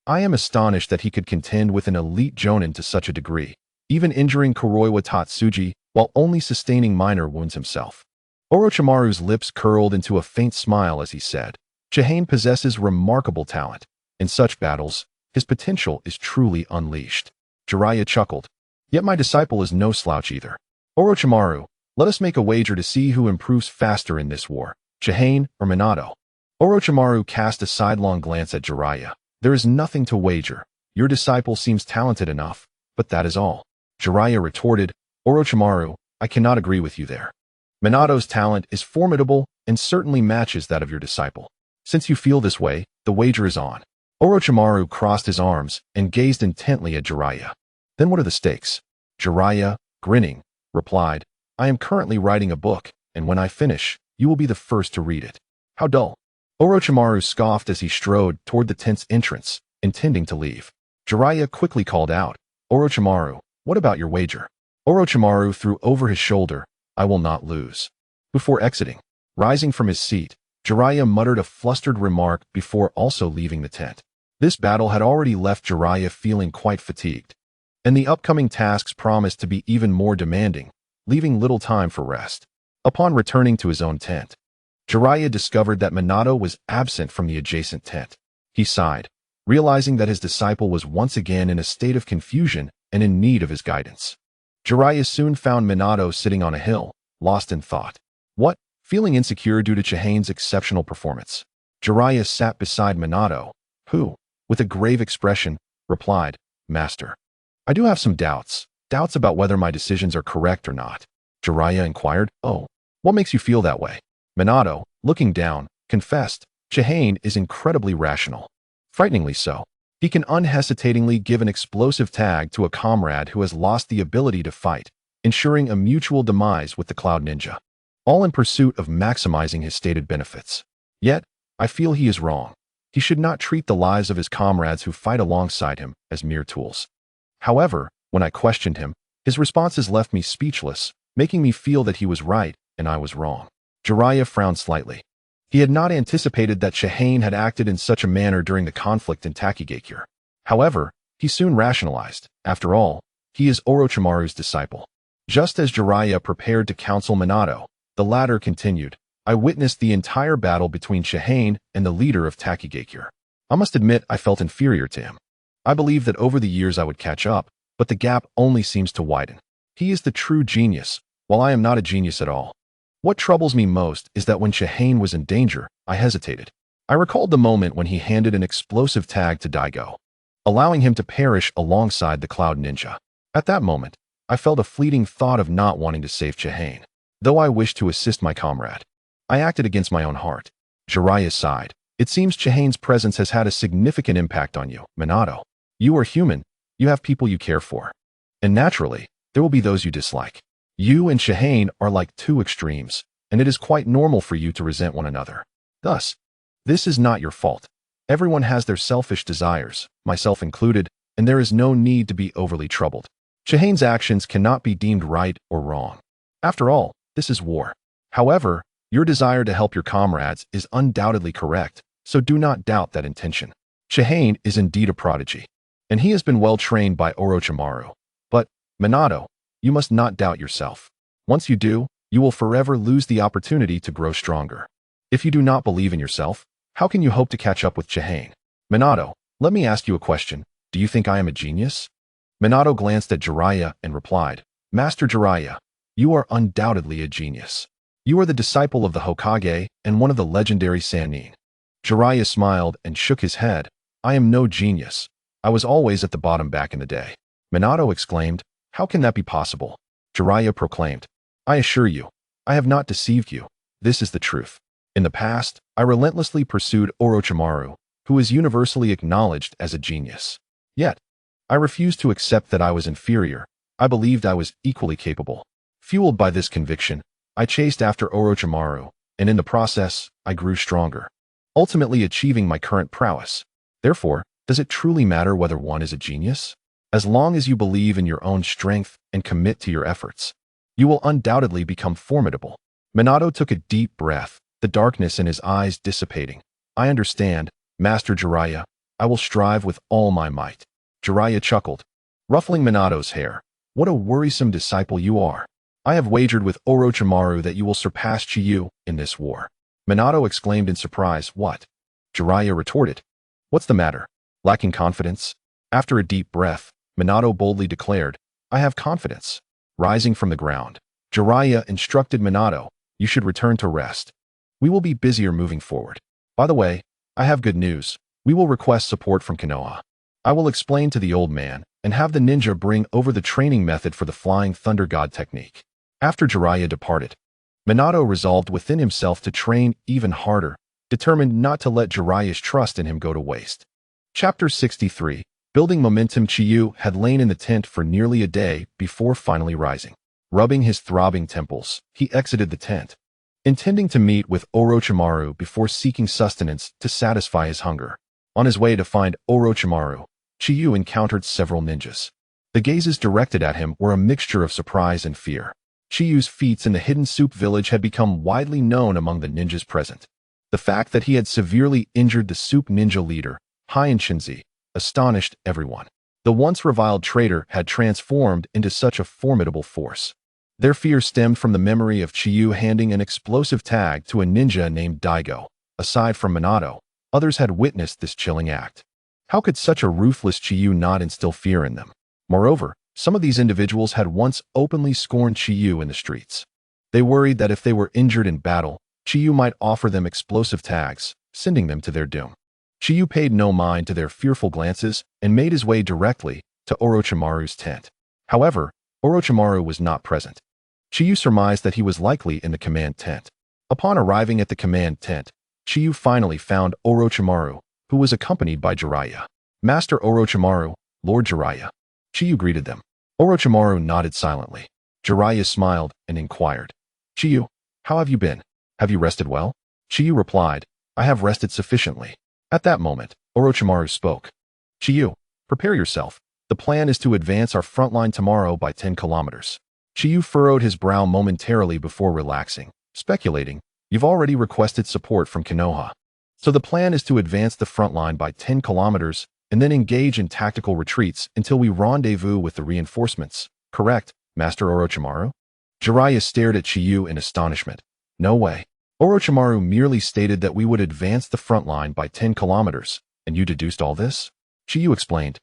I am astonished that he could contend with an elite jonin to such a degree, even injuring Kuroiwa Tatsuji while only sustaining minor wounds himself." Orochimaru's lips curled into a faint smile as he said, "Chihane possesses remarkable talent. In such battles, his potential is truly unleashed." Jiraiya chuckled, "Yet my disciple is no slouch either. Orochimaru, let us make a wager to see who improves faster in this war, Chihane or Minato." Orochimaru cast a sidelong glance at Jiraiya. "There is nothing to wager. Your disciple seems talented enough, but that is all." Jiraiya retorted, "Orochimaru, I cannot agree with you there. Minato's talent is formidable and certainly matches that of your disciple. Since you feel this way, the wager is on." Orochimaru crossed his arms and gazed intently at Jiraiya. "Then what are the stakes?" Jiraiya, grinning, replied, "I am currently writing a book, and when I finish, you will be the first to read it." "How dull." Orochimaru scoffed as he strode toward the tent's entrance, intending to leave. Jiraiya quickly called out, "Orochimaru, what about your wager?" Orochimaru threw over his shoulder, "I will not lose." Before exiting, rising from his seat, Jiraiya muttered a flustered remark before also leaving the tent. This battle had already left Jiraiya feeling quite fatigued, and the upcoming tasks promised to be even more demanding, leaving little time for rest. Upon returning to his own tent, Jiraiya discovered that Minato was absent from the adjacent tent. He sighed, realizing that his disciple was once again in a state of confusion and in need of his guidance. Jiraiya soon found Minato sitting on a hill, lost in thought. What? Feeling insecure due to Chihane's exceptional performance, Jiraiya sat beside Minato, who, with a grave expression, replied, "Master, I do have some doubts about whether my decisions are correct or not." Jiraiya inquired, "Oh, what makes you feel that way?" Minato, looking down, confessed, Chihane is incredibly rational. Frighteningly so. He can unhesitatingly give an explosive tag to a comrade who has lost the ability to fight, ensuring a mutual demise with the Cloud Ninja, all in pursuit of maximizing his stated benefits. Yet, I feel he is wrong. He should not treat the lives of his comrades who fight alongside him as mere tools. However, when I questioned him, his responses left me speechless, making me feel that he was right and I was wrong. Jiraiya frowned slightly. He had not anticipated that Chihane had acted in such a manner during the conflict in Takigakure. However, he soon rationalized. After all, he is Orochimaru's disciple. Just as Jiraiya prepared to counsel Minato, the latter continued, I witnessed the entire battle between Chihane and the leader of Takigakure. I must admit I felt inferior to him. I believed that over the years I would catch up, but the gap only seems to widen. He is the true genius, while I am not a genius at all. What troubles me most is that when Chihane was in danger, I hesitated. I recalled the moment when he handed an explosive tag to Daigo, allowing him to perish alongside the Cloud Ninja. At that moment, I felt a fleeting thought of not wanting to save Chihane. Though I wished to assist my comrade, I acted against my own heart. Jiraiya sighed. It seems Chihane's presence has had a significant impact on you, Minato. You are human. You have people you care for. And naturally, there will be those you dislike. You and Chihane are like two extremes, and it is quite normal for you to resent one another. Thus, this is not your fault. Everyone has their selfish desires, myself included, and there is no need to be overly troubled. Chihane's actions cannot be deemed right or wrong. After all, this is war. However, your desire to help your comrades is undoubtedly correct, so do not doubt that intention. Chihane is indeed a prodigy, and he has been well trained by Orochimaru. But, Minato, you must not doubt yourself. Once you do, you will forever lose the opportunity to grow stronger. If you do not believe in yourself, how can you hope to catch up with Chihane? Minato, let me ask you a question. Do you think I am a genius? Minato glanced at Jiraiya and replied, Master Jiraiya, you are undoubtedly a genius. You are the disciple of the Hokage and one of the legendary Sannin. Jiraiya smiled and shook his head. I am no genius. I was always at the bottom back in the day. Minato exclaimed, how can that be possible? Jiraiya proclaimed, I assure you, I have not deceived you. This is the truth. In the past, I relentlessly pursued Orochimaru, who is universally acknowledged as a genius. Yet, I refused to accept that I was inferior. I believed I was equally capable. Fueled by this conviction, I chased after Orochimaru, and in the process, I grew stronger, ultimately achieving my current prowess. Therefore, does it truly matter whether one is a genius? As long as you believe in your own strength and commit to your efforts, you will undoubtedly become formidable. Minato took a deep breath, the darkness in his eyes dissipating. I understand, Master Jiraiya. I will strive with all my might. Jiraiya chuckled, ruffling Minato's hair. What a worrisome disciple you are. I have wagered with Orochimaru that you will surpass Chiyu in this war. Minato exclaimed in surprise. What? Jiraiya retorted. What's the matter? Lacking confidence? After a deep breath, Minato boldly declared, I have confidence. Rising from the ground, Jiraiya instructed Minato, you should return to rest. We will be busier moving forward. By the way, I have good news. We will request support from Konoha. I will explain to the old man and have the ninja bring over the training method for the Flying Thunder God technique. After Jiraiya departed, Minato resolved within himself to train even harder, determined not to let Jiraiya's trust in him go to waste. Chapter 63. Building momentum. Chiyu had lain in the tent for nearly a day before finally rising. Rubbing his throbbing temples, he exited the tent, intending to meet with Orochimaru before seeking sustenance to satisfy his hunger. On his way to find Orochimaru, Chiyu encountered several ninjas. The gazes directed at him were a mixture of surprise and fear. Chiyu's feats in the Hidden Soup Village had become widely known among the ninjas present. The fact that he had severely injured the Soup Ninja leader, Hien Shinzi, astonished everyone. The once reviled traitor had transformed into such a formidable force. Their fear stemmed from the memory of Chiyu handing an explosive tag to a ninja named Daigo. Aside from Minato, others had witnessed this chilling act. How could such a ruthless Chiyu not instill fear in them? Moreover, some of these individuals had once openly scorned Chiyu in the streets. They worried that if they were injured in battle, Chiyu might offer them explosive tags, sending them to their doom. Chiyu paid no mind to their fearful glances and made his way directly to Orochimaru's tent. However, Orochimaru was not present. Chiyu surmised that he was likely in the command tent. Upon arriving at the command tent, Chiyu finally found Orochimaru, who was accompanied by Jiraiya. Master Orochimaru, Lord Jiraiya. Chiyu greeted them. Orochimaru nodded silently. Jiraiya smiled and inquired, Chiyu, how have you been? Have you rested well? Chiyu replied, I have rested sufficiently. At that moment, Orochimaru spoke. Chiyu, prepare yourself. The plan is to advance our front line tomorrow by 10 kilometers. Chiyu furrowed his brow momentarily before relaxing, speculating, you've already requested support from Konoha. So the plan is to advance the front line by 10 kilometers and then engage in tactical retreats until we rendezvous with the reinforcements. Correct, Master Orochimaru? Jiraiya stared at Chiyu in astonishment. No way. Orochimaru merely stated that we would advance the front line by 10 kilometers, and you deduced all this? Chiyu explained.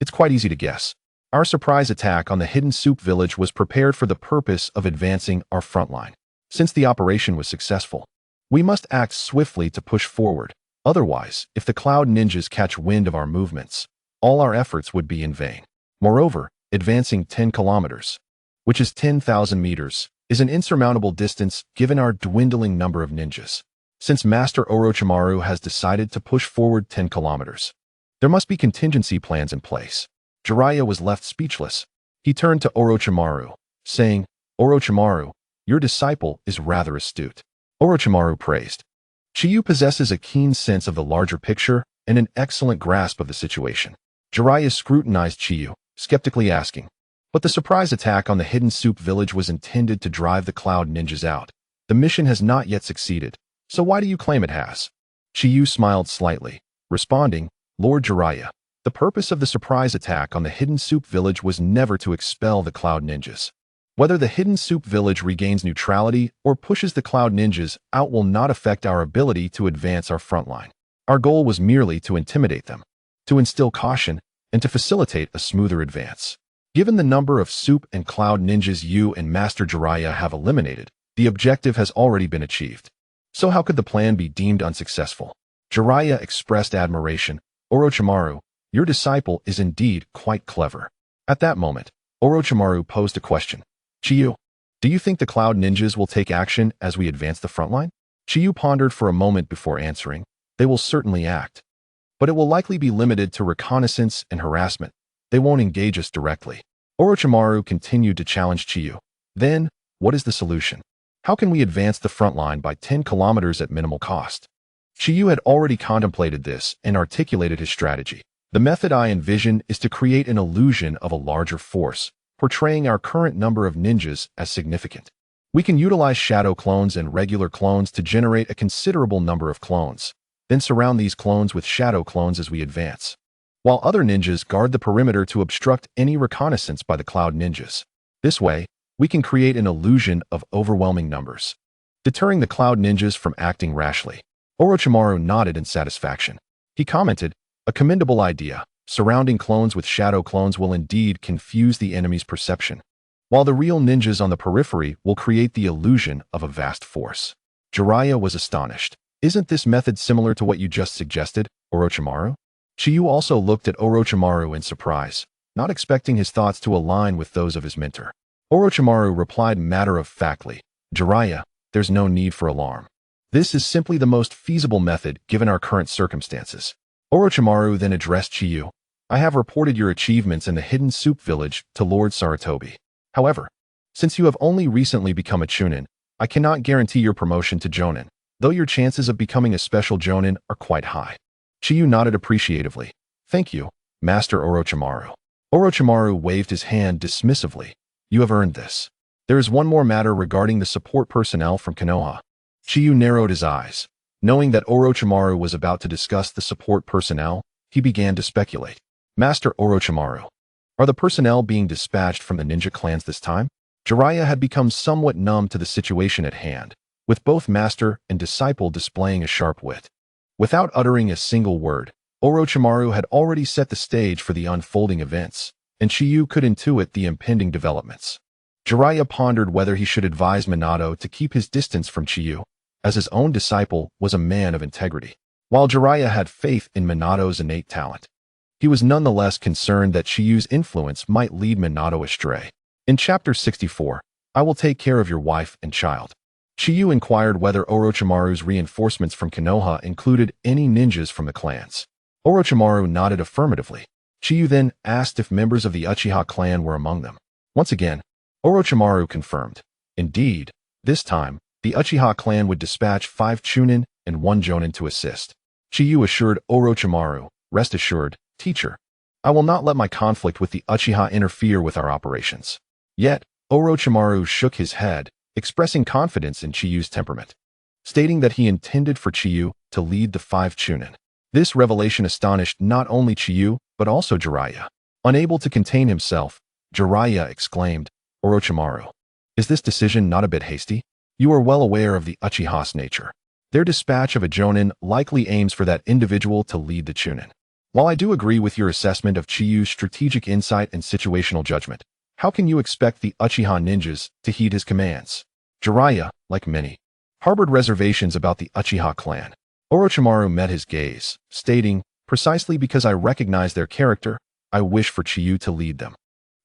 It's quite easy to guess. Our surprise attack on the hidden soup village was prepared for the purpose of advancing our front line. Since the operation was successful, we must act swiftly to push forward. Otherwise, if the cloud ninjas catch wind of our movements, all our efforts would be in vain. Moreover, advancing 10 kilometers, which is 10,000 meters, is an insurmountable distance given our dwindling number of ninjas. Since Master Orochimaru has decided to push forward 10 kilometers, there must be contingency plans in place. Jiraiya was left speechless. He turned to Orochimaru, saying, Orochimaru, your disciple is rather astute. Orochimaru praised. Chiyu possesses a keen sense of the larger picture and an excellent grasp of the situation. Jiraiya scrutinized Chiyu, skeptically asking, but the surprise attack on the hidden soup village was intended to drive the cloud ninjas out. The mission has not yet succeeded, so why do you claim it has? Chiyu smiled slightly, responding, Lord Jiraiya, the purpose of the surprise attack on the hidden soup village was never to expel the cloud ninjas. Whether the hidden soup village regains neutrality or pushes the cloud ninjas out will not affect our ability to advance our front line. Our goal was merely to intimidate them, to instill caution, and to facilitate a smoother advance. Given the number of soup and cloud ninjas you and Master Jiraiya have eliminated, the objective has already been achieved. So how could the plan be deemed unsuccessful? Jiraiya expressed admiration. Orochimaru, your disciple is indeed quite clever. At that moment, Orochimaru posed a question. Chiyu, do you think the cloud ninjas will take action as we advance the front line? Chiyu pondered for a moment before answering. They will certainly act, but it will likely be limited to reconnaissance and harassment. They won't engage us directly. Orochimaru continued to challenge Chiyu. Then, what is the solution? How can we advance the front line by 10 kilometers at minimal cost? Chiyu had already contemplated this and articulated his strategy. The method I envision is to create an illusion of a larger force, portraying our current number of ninjas as significant. We can utilize shadow clones and regular clones to generate a considerable number of clones, then surround these clones with shadow clones as we advance, while other ninjas guard the perimeter to obstruct any reconnaissance by the cloud ninjas. This way, we can create an illusion of overwhelming numbers, deterring the cloud ninjas from acting rashly. Orochimaru nodded in satisfaction. He commented, a commendable idea. Surrounding clones with shadow clones will indeed confuse the enemy's perception, while the real ninjas on the periphery will create the illusion of a vast force. Jiraiya was astonished. Isn't this method similar to what you just suggested, Orochimaru? Chiyu also looked at Orochimaru in surprise, not expecting his thoughts to align with those of his mentor. Orochimaru replied matter-of-factly, Jiraiya, there's no need for alarm. This is simply the most feasible method given our current circumstances. Orochimaru then addressed Chiyu. I have reported your achievements in the hidden soup village to Lord Sarutobi. However, since you have only recently become a Chunin, I cannot guarantee your promotion to Jonin, though your chances of becoming a special Jonin are quite high. Chiyu nodded appreciatively. Thank you, Master Orochimaru. Orochimaru waved his hand dismissively. You have earned this. There is one more matter regarding the support personnel from Konoha. Chiyu narrowed his eyes. Knowing that Orochimaru was about to discuss the support personnel, he began to speculate. Master Orochimaru, are the personnel being dispatched from the ninja clans this time? Jiraiya had become somewhat numb to the situation at hand, with both master and disciple displaying a sharp wit. Without uttering a single word, Orochimaru had already set the stage for the unfolding events, and Chiyu could intuit the impending developments. Jiraiya pondered whether he should advise Minato to keep his distance from Chiyu, as his own disciple was a man of integrity. While Jiraiya had faith in Minato's innate talent, he was nonetheless concerned that Chiyu's influence might lead Minato astray. In Chapter 64, I will take care of your wife and child. Chiyu inquired whether Orochimaru's reinforcements from Konoha included any ninjas from the clans. Orochimaru nodded affirmatively. Chiyu then asked if members of the Uchiha clan were among them. Once again, Orochimaru confirmed. Indeed, this time, the Uchiha clan would dispatch 5 Chunin and 1 Jonin to assist. Chiyu assured Orochimaru, "Rest assured, teacher. I will not let my conflict with the Uchiha interfere with our operations." Yet, Orochimaru shook his head, expressing confidence in Chiyu's temperament, stating that he intended for Chiyu to lead the 5 Chunin. This revelation astonished not only Chiyu, but also Jiraiya. Unable to contain himself, Jiraiya exclaimed, "Orochimaru, is this decision not a bit hasty? You are well aware of the Uchiha's nature. Their dispatch of a Jonin likely aims for that individual to lead the Chunin. While I do agree with your assessment of Chiyu's strategic insight and situational judgment, how can you expect the Uchiha ninjas to heed his commands?" Jiraiya, like many, harbored reservations about the Uchiha clan. Orochimaru met his gaze, stating, "Precisely because I recognize their character, I wish for Chiyu to lead them.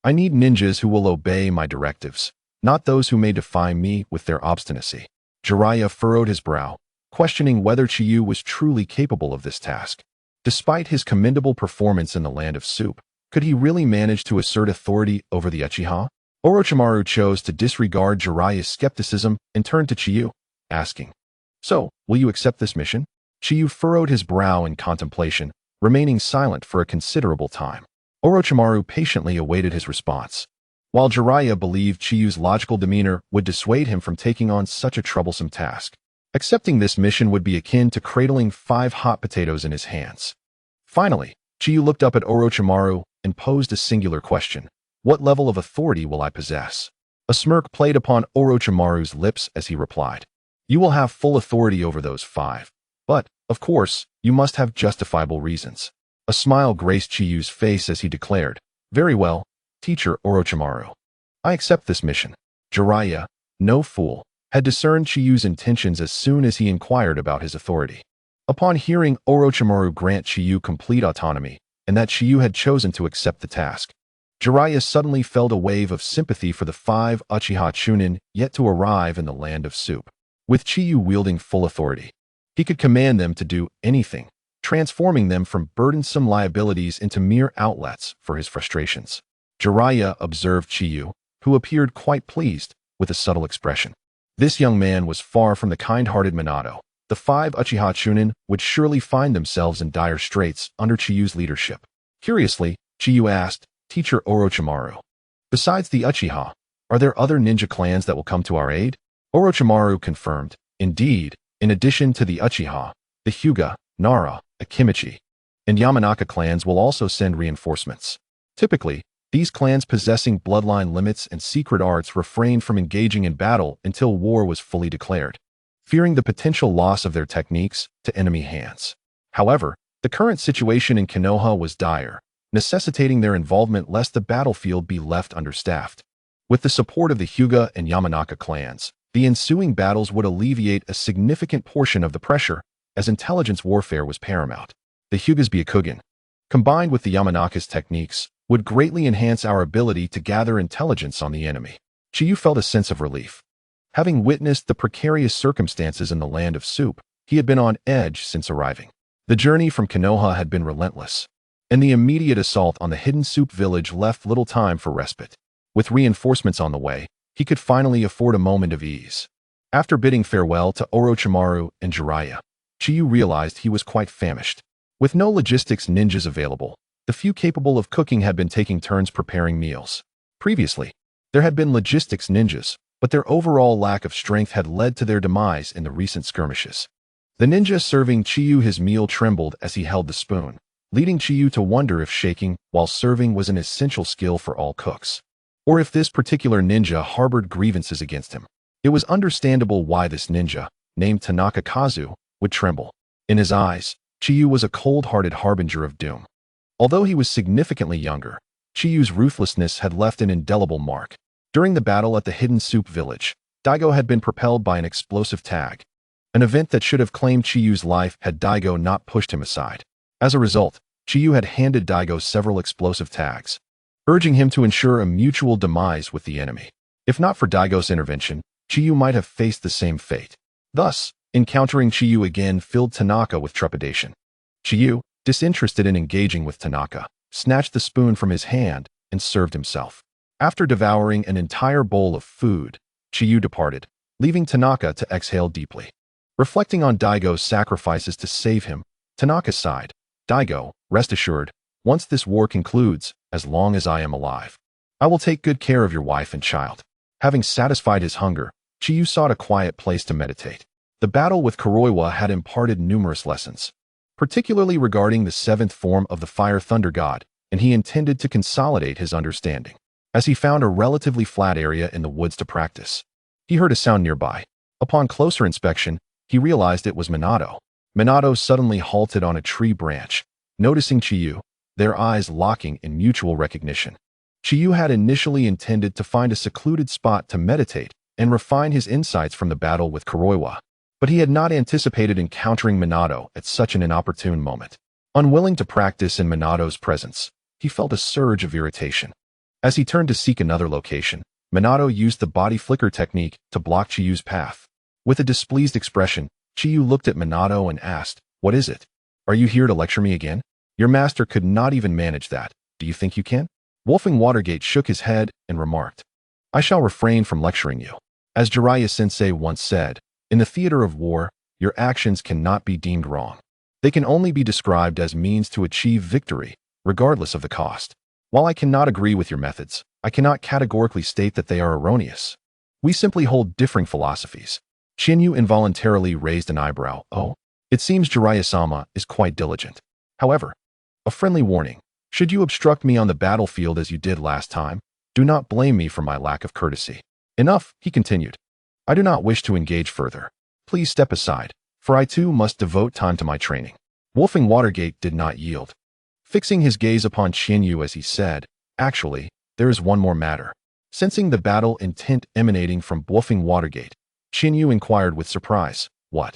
I need ninjas who will obey my directives, not those who may defy me with their obstinacy." Jiraiya furrowed his brow, questioning whether Chiyu was truly capable of this task. Despite his commendable performance in the Land of Soup, could he really manage to assert authority over the Uchiha? Orochimaru chose to disregard Jiraiya's skepticism and turned to Chiyu, asking, "So, will you accept this mission?" Chiyu furrowed his brow in contemplation, remaining silent for a considerable time. Orochimaru patiently awaited his response. While Jiraiya believed Chiyu's logical demeanor would dissuade him from taking on such a troublesome task, accepting this mission would be akin to cradling 5 hot potatoes in his hands. Finally, Chiyu looked up at Orochimaru and posed a singular question. "What level of authority will I possess?" A smirk played upon Orochimaru's lips as he replied, "You will have full authority over those 5. But, of course, you must have justifiable reasons." A smile graced Chiyu's face as he declared, "Very well, teacher Orochimaru. I accept this mission." Jiraiya, no fool, had discerned Chiyu's intentions as soon as he inquired about his authority. Upon hearing Orochimaru grant Chiyu complete autonomy, and that Chiyu had chosen to accept the task, Jiraiya suddenly felt a wave of sympathy for the 5 Uchiha Chunin yet to arrive in the Land of Soup. With Chiyu wielding full authority, he could command them to do anything, transforming them from burdensome liabilities into mere outlets for his frustrations. Jiraiya observed Chiyu, who appeared quite pleased, with a subtle expression. This young man was far from the kind-hearted Minato. The 5 Uchiha Chunin would surely find themselves in dire straits under Chiyu's leadership. Curiously, Chiyu asked, "Teacher Orochimaru, besides the Uchiha, are there other ninja clans that will come to our aid?" Orochimaru confirmed, "Indeed, in addition to the Uchiha, the Hyuga, Nara, Akimichi, and Yamanaka clans will also send reinforcements. Typically, these clans possessing bloodline limits and secret arts refrained from engaging in battle until war was fully declared, fearing the potential loss of their techniques to enemy hands. However, the current situation in Konoha was dire, necessitating their involvement lest the battlefield be left understaffed. With the support of the Hyuga and Yamanaka clans, the ensuing battles would alleviate a significant portion of the pressure, as intelligence warfare was paramount. The Hyuga's Byakugan, combined with the Yamanaka's techniques, would greatly enhance our ability to gather intelligence on the enemy. Chiyu felt a sense of relief. Having witnessed the precarious circumstances in the Land of Soup, he had been on edge since arriving. The journey from Konoha had been relentless, and the immediate assault on the hidden Soup village left little time for respite. With reinforcements on the way, he could finally afford a moment of ease. After bidding farewell to Orochimaru and Jiraiya, Chiyu realized he was quite famished. With no logistics ninjas available, the few capable of cooking had been taking turns preparing meals. Previously, there had been logistics ninjas, but their overall lack of strength had led to their demise in the recent skirmishes. The ninja serving Chiyu his meal trembled as he held the spoon, leading Chiyu to wonder if shaking while serving was an essential skill for all cooks, or if this particular ninja harbored grievances against him. It was understandable why this ninja, named Tanaka Kazu, would tremble. In his eyes, Chiyu was a cold-hearted harbinger of doom. Although he was significantly younger, Chiyu's ruthlessness had left an indelible mark. During the battle at the hidden Soup village, Daigo had been propelled by an explosive tag, an event that should have claimed Chiyu's life had Daigo not pushed him aside. As a result, Chiyu had handed Daigo several explosive tags, urging him to ensure a mutual demise with the enemy. If not for Daigo's intervention, Chiyu might have faced the same fate. Thus, encountering Chiyu again filled Tanaka with trepidation. Chiyu, disinterested in engaging with Tanaka, snatched the spoon from his hand and served himself. After devouring an entire bowl of food, Chiyu departed, leaving Tanaka to exhale deeply. Reflecting on Daigo's sacrifices to save him, Tanaka sighed. Daigo, rest assured, once this war concludes, as long as I am alive, I will take good care of your wife and child. Having satisfied his hunger, Chiyu sought a quiet place to meditate. The battle with Kuroiwa had imparted numerous lessons, particularly regarding the seventh form of the Fire Thunder God, and he intended to consolidate his understanding. As he found a relatively flat area in the woods to practice, he heard a sound nearby. Upon closer inspection, he realized it was Minato. Minato suddenly halted on a tree branch, noticing Chiyu, their eyes locking in mutual recognition. Chiyu had initially intended to find a secluded spot to meditate and refine his insights from the battle with Kuroiwa, but he had not anticipated encountering Minato at such an inopportune moment. Unwilling to practice in Minato's presence, he felt a surge of irritation. As he turned to seek another location, Minato used the body flicker technique to block Chiyu's path. With a displeased expression, Chiyu looked at Minato and asked, "What is it? Are you here to lecture me again? Your master could not even manage that. Do you think you can?" Wolfing Watergate shook his head and remarked, "I shall refrain from lecturing you. As Jiraiya-sensei once said, in the theater of war, your actions cannot be deemed wrong. They can only be described as means to achieve victory, regardless of the cost. While I cannot agree with your methods, I cannot categorically state that they are erroneous. We simply hold differing philosophies." Chiyu involuntarily raised an eyebrow. "Oh, it seems Jiraiya-sama is quite diligent. However, a friendly warning. Should you obstruct me on the battlefield as you did last time, do not blame me for my lack of courtesy." "Enough," he continued. "I do not wish to engage further. Please step aside, for I too must devote time to my training." Wolfing Watergate did not yield. Fixing his gaze upon Chiyu as he said, "Actually, there is one more matter." Sensing the battle intent emanating from Wolfing Watergate, Chiyu inquired with surprise, "What?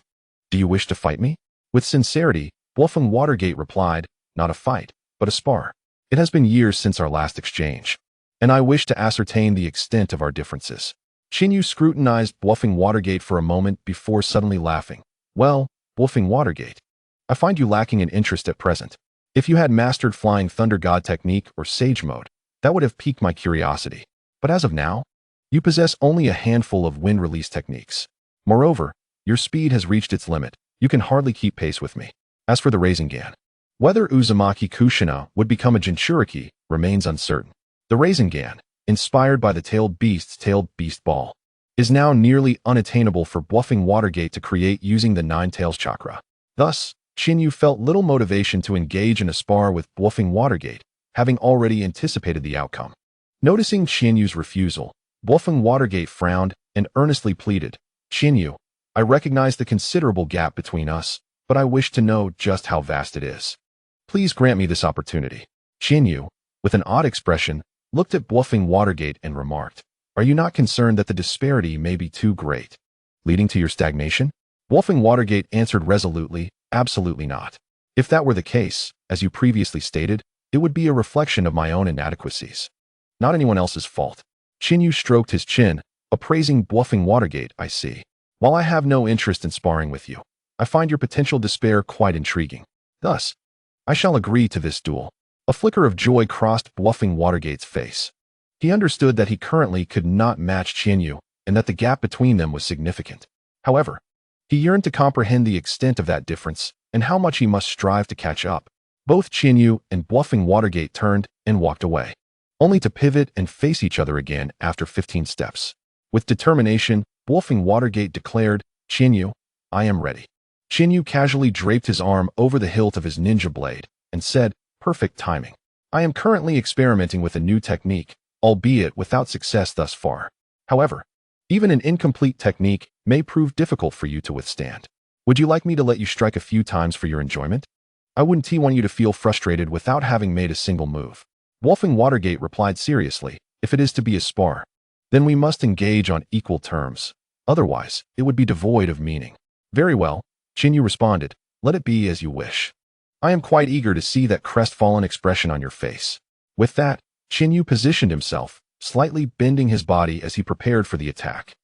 Do you wish to fight me?" With sincerity, Wolfing Watergate replied, "Not a fight, but a spar. It has been years since our last exchange, and I wish to ascertain the extent of our differences." Chiyu scrutinized Wolfing Watergate for a moment before suddenly laughing. "Well, Wolfing Watergate, I find you lacking in interest at present. If you had mastered Flying Thunder God technique or Sage Mode, that would have piqued my curiosity. But as of now, you possess only a handful of wind release techniques. Moreover, your speed has reached its limit. You can hardly keep pace with me. As for the Rasengan, whether Uzumaki Kushina would become a Jinchuriki remains uncertain. The Rasengan, inspired by the tailed beast ball, is now nearly unattainable for Wolfing Watergate to create using the Nine Tails chakra. Thus, Chiyu felt little motivation to engage in a spar with Wolfing Watergate, having already anticipated the outcome. Noticing Chinyu's refusal, Wolfing Watergate frowned and earnestly pleaded, "Chinyu, I recognize the considerable gap between us, but I wish to know just how vast it is. Please grant me this opportunity." Chinyu, with an odd expression, looked at Wolfing Watergate and remarked, "Are you not concerned that the disparity may be too great, leading to your stagnation?" Wolfing Watergate answered resolutely, "Absolutely not. If that were the case, as you previously stated, it would be a reflection of my own inadequacies, not anyone else's fault." Chinyu stroked his chin, appraising Wolfing Watergate. "I see. While I have no interest in sparring with you, I find your potential despair quite intriguing. Thus, I shall agree to this duel." A flicker of joy crossed Wolfing Watergate's face. He understood that he currently could not match Chinyu and that the gap between them was significant. However, he yearned to comprehend the extent of that difference and how much he must strive to catch up. Both Chinyu and Wolfing Watergate turned and walked away, only to pivot and face each other again after 15 steps. With determination, Wolfing Watergate declared, "Chinyu, I am ready." Chinyu casually draped his arm over the hilt of his ninja blade and said, "Perfect timing. I am currently experimenting with a new technique, albeit without success thus far. However, even an incomplete technique may prove difficult for you to withstand. Would you like me to let you strike a few times for your enjoyment? I wouldn't want you to feel frustrated without having made a single move." Wolfing Watergate replied seriously, "If it is to be a spar, then we must engage on equal terms. Otherwise, it would be devoid of meaning." "Very well," Chinyu responded, "let it be as you wish. I am quite eager to see that crestfallen expression on your face." With that, Chinyu positioned himself, slightly bending his body as he prepared for the attack.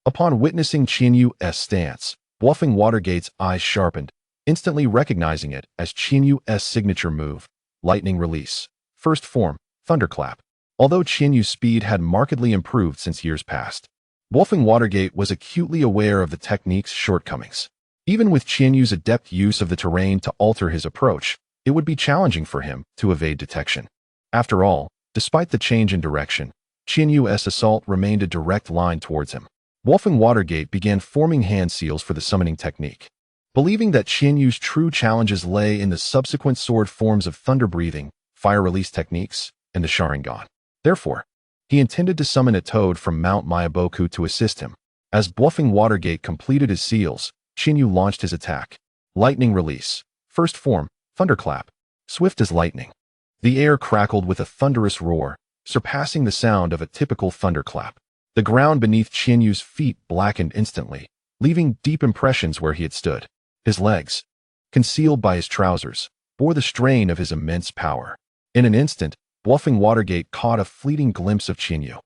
Upon witnessing Chinyu's stance, bluffing Watergate's eyes sharpened, instantly recognizing it as Chinyu's signature move, lightning release. First form, thunderclap. Although Chinyu's speed had markedly improved since years past, bluffing Watergate was acutely aware of the technique's shortcomings. Even with Chinyu's adept use of the terrain to alter his approach, it would be challenging for him to evade detection. After all, despite the change in direction, Chinyu's assault remained a direct line towards him. Bluffing Watergate began forming hand seals for the summoning technique. Believing that Chinyu's true challenges lay in the subsequent sword forms of thunder-breathing, fire-release techniques, and the Sharingan. Therefore, he intended to summon a toad from Mount Mayaboku to assist him. As Bluffing Watergate completed his seals, Chinyu launched his attack. Lightning release. First form, thunderclap. Swift as lightning. The air crackled with a thunderous roar, surpassing the sound of a typical thunderclap. The ground beneath Chinyu's feet blackened instantly, leaving deep impressions where he had stood. His legs, concealed by his trousers, bore the strain of his immense power. In an instant, Bluffing Watergate caught a fleeting glimpse of Chinyu,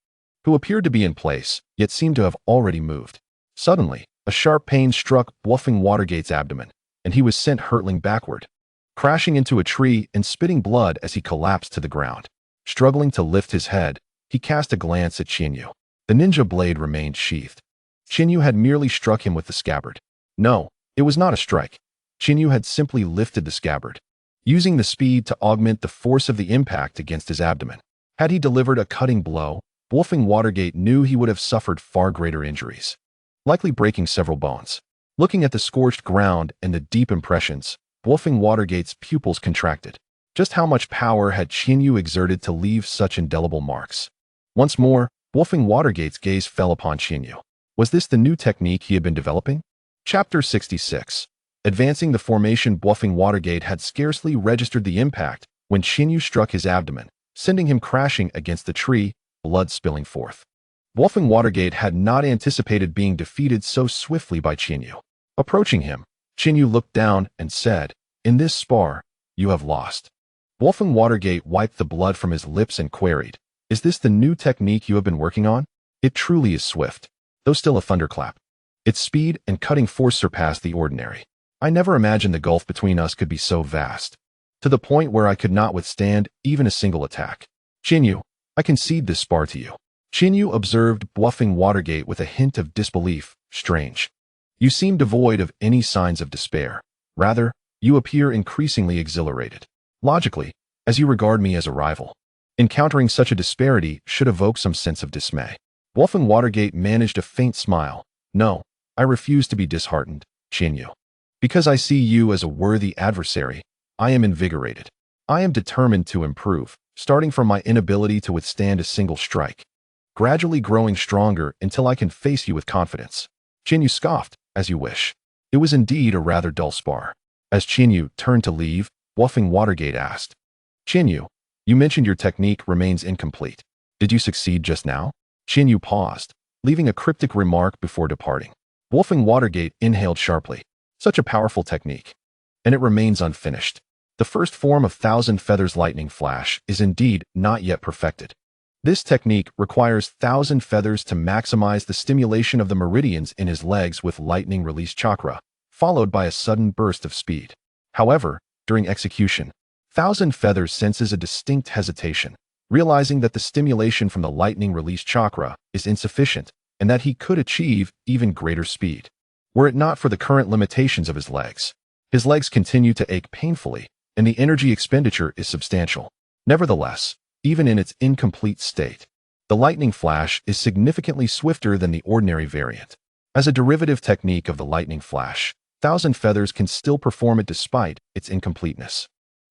who appeared to be in place, yet seemed to have already moved. Suddenly, a sharp pain struck Bluffing Watergate's abdomen, and he was sent hurtling backward, crashing into a tree and spitting blood as he collapsed to the ground. Struggling to lift his head, he cast a glance at Chinyu. The ninja blade remained sheathed. Chinyu had merely struck him with the scabbard. No, it was not a strike. Chinyu had simply lifted the scabbard, using the speed to augment the force of the impact against his abdomen. Had he delivered a cutting blow, Bluffing Watergate knew he would have suffered far greater injuries, likely breaking several bones. Looking at the scorched ground and the deep impressions, Bluffing Watergate's pupils contracted. Just how much power had Chinyu exerted to leave such indelible marks? Once more, Bluffing Watergate's gaze fell upon Chinyu. Was this the new technique he had been developing? Chapter 66. Advancing the formation. Bluffing Watergate had scarcely registered the impact when Chinyu struck his abdomen, sending him crashing against the tree, blood spilling forth. Bluffing Watergate had not anticipated being defeated so swiftly by Chinyu. Approaching him, Chinyu looked down and said, "In this spar, you have lost." Bluffing Watergate wiped the blood from his lips and queried, "Is this the new technique you have been working on?" "It truly is swift, though still a thunderclap. Its speed and cutting force surpass the ordinary. I never imagined the gulf between us could be so vast, to the point where I could not withstand even a single attack. Chinyu, I concede this spar to you." Chinyu observed Bluffing Watergate with a hint of disbelief. "Strange. You seem devoid of any signs of despair. Rather, you appear increasingly exhilarated. Logically, as you regard me as a rival, encountering such a disparity should evoke some sense of dismay." Bluffing Watergate managed a faint smile. "No, I refuse to be disheartened, Chinyu. Because I see you as a worthy adversary, I am invigorated. I am determined to improve, starting from my inability to withstand a single strike, gradually growing stronger until I can face you with confidence." Chinyu scoffed. "As you wish." It was indeed a rather dull spar. As Chinyu turned to leave, Bluffing Watergate asked, "Chinyu, you mentioned your technique remains incomplete. Did you succeed just now?" Chinyu paused, leaving a cryptic remark before departing. Bluffing Watergate inhaled sharply. Such a powerful technique. And it remains unfinished. The first form of Thousand Feathers Lightning Flash is indeed not yet perfected. This technique requires Thousand Feathers to maximize the stimulation of the meridians in his legs with lightning release chakra, followed by a sudden burst of speed. However, during execution, Thousand Feathers senses a distinct hesitation, realizing that the stimulation from the lightning release chakra is insufficient and that he could achieve even greater speed, were it not for the current limitations of his legs. His legs continue to ache painfully, and the energy expenditure is substantial. Nevertheless, even in its incomplete state, the lightning flash is significantly swifter than the ordinary variant. As a derivative technique of the lightning flash, Thousand Feathers can still perform it despite its incompleteness.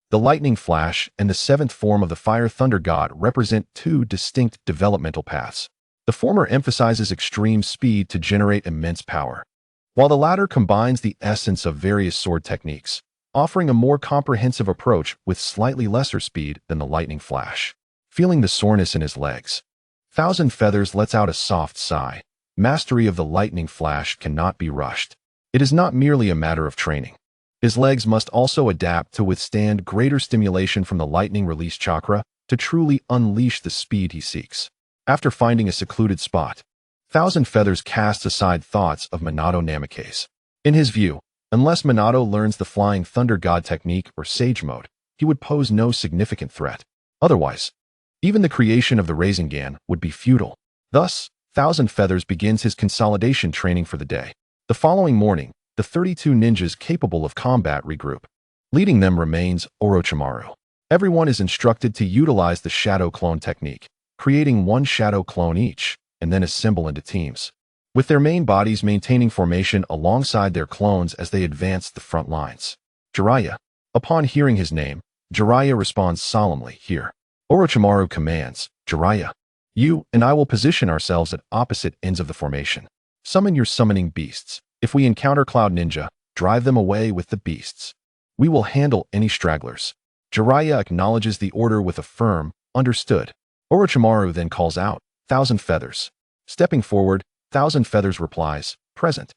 The lightning flash and the seventh form of the fire thunder god represent two distinct developmental paths. The former emphasizes extreme speed to generate immense power, while the latter combines the essence of various sword techniques, offering a more comprehensive approach with slightly lesser speed than the lightning flash. Feeling the soreness in his legs, Thousand Feathers lets out a soft sigh. Mastery of the lightning flash cannot be rushed. It is not merely a matter of training. His legs must also adapt to withstand greater stimulation from the lightning release chakra to truly unleash the speed he seeks. After finding a secluded spot, Thousand Feathers casts aside thoughts of Minato Namikaze. In his view, unless Minato learns the Flying Thunder God technique or Sage Mode, he would pose no significant threat. Otherwise, even the creation of the Rasengan would be futile. Thus, Thousand Feathers begins his consolidation training for the day. The following morning, the 32 ninjas capable of combat regroup. Leading them remains Orochimaru. Everyone is instructed to utilize the shadow clone technique, creating one shadow clone each, and then assemble into teams, with their main bodies maintaining formation alongside their clones as they advance the front lines. Jiraiya. Upon hearing his name, Jiraiya responds solemnly, "Here." Orochimaru commands, "Jiraiya, you and I will position ourselves at opposite ends of the formation. Summon your summoning beasts. If we encounter Cloud Ninja, drive them away with the beasts. We will handle any stragglers." Jiraiya acknowledges the order with a firm, "Understood." Orochimaru then calls out, "Thousand Feathers." Stepping forward, Thousand Feathers replies, "Present."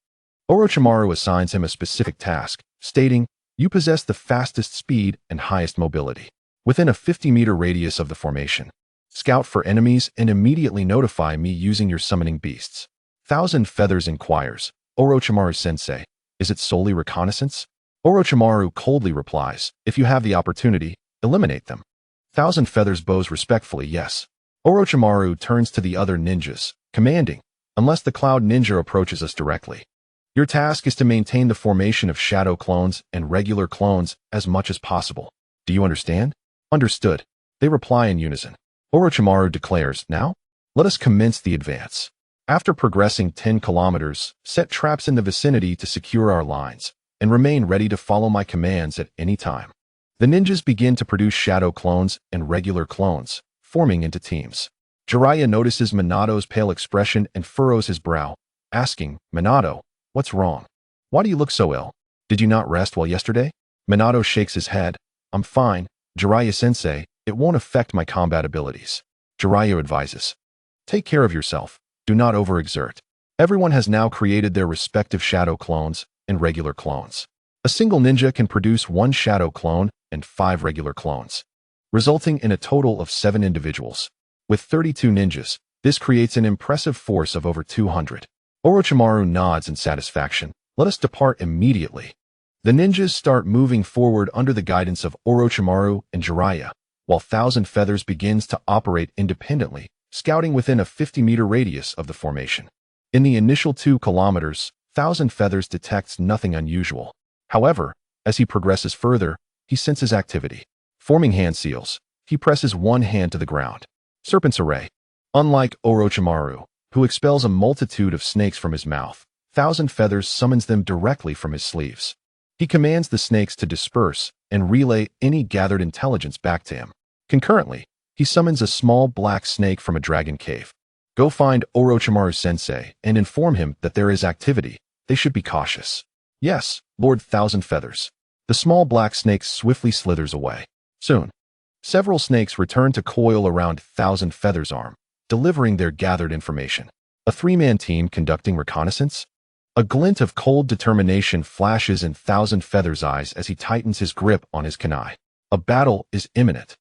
Orochimaru assigns him a specific task, stating, "You possess the fastest speed and highest mobility. Within a 50-meter radius of the formation, scout for enemies and immediately notify me using your summoning beasts." Thousand Feathers inquires, "Orochimaru-sensei, is it solely reconnaissance?" Orochimaru coldly replies, "If you have the opportunity, eliminate them." Thousand Feathers bows respectfully, "Yes." Orochimaru turns to the other ninjas, commanding, "Unless the Cloud Ninja approaches us directly, your task is to maintain the formation of shadow clones and regular clones as much as possible. Do you understand?" "Understood." They reply in unison. Orochimaru declares, "Now, let us commence the advance. After progressing 10 kilometers, set traps in the vicinity to secure our lines, and remain ready to follow my commands at any time." The ninjas begin to produce shadow clones and regular clones, forming into teams. Jiraiya notices Minato's pale expression and furrows his brow, asking, "Minato, what's wrong? Why do you look so ill? Did you not rest well yesterday?" Minato shakes his head. "I'm fine, Jiraiya-sensei, it won't affect my combat abilities." Jiraiya advises, "Take care of yourself, do not overexert." Everyone has now created their respective shadow clones and regular clones. A single ninja can produce 1 shadow clone and 5 regular clones, resulting in a total of 7 individuals. With 32 ninjas, this creates an impressive force of over 200. Orochimaru nods in satisfaction. "Let us depart immediately." The ninjas start moving forward under the guidance of Orochimaru and Jiraiya, while Thousand Feathers begins to operate independently, scouting within a 50-meter radius of the formation. In the initial 2 kilometers, Thousand Feathers detects nothing unusual. However, as he progresses further, he senses activity. Forming hand seals, he presses one hand to the ground. Serpent's array. Unlike Orochimaru, who expels a multitude of snakes from his mouth, Thousand Feathers summons them directly from his sleeves. He commands the snakes to disperse and relay any gathered intelligence back to him. Concurrently, he summons a small black snake from a dragon cave. "Go find Orochimaru-sensei and inform him that there is activity. They should be cautious." "Yes, Lord Thousand Feathers." The small black snake swiftly slithers away. Soon, several snakes return to coil around Thousand Feathers' arm, delivering their gathered information. A 3-man team conducting reconnaissance? A glint of cold determination flashes in Thousand Feathers' eyes as he tightens his grip on his kunai. A battle is imminent.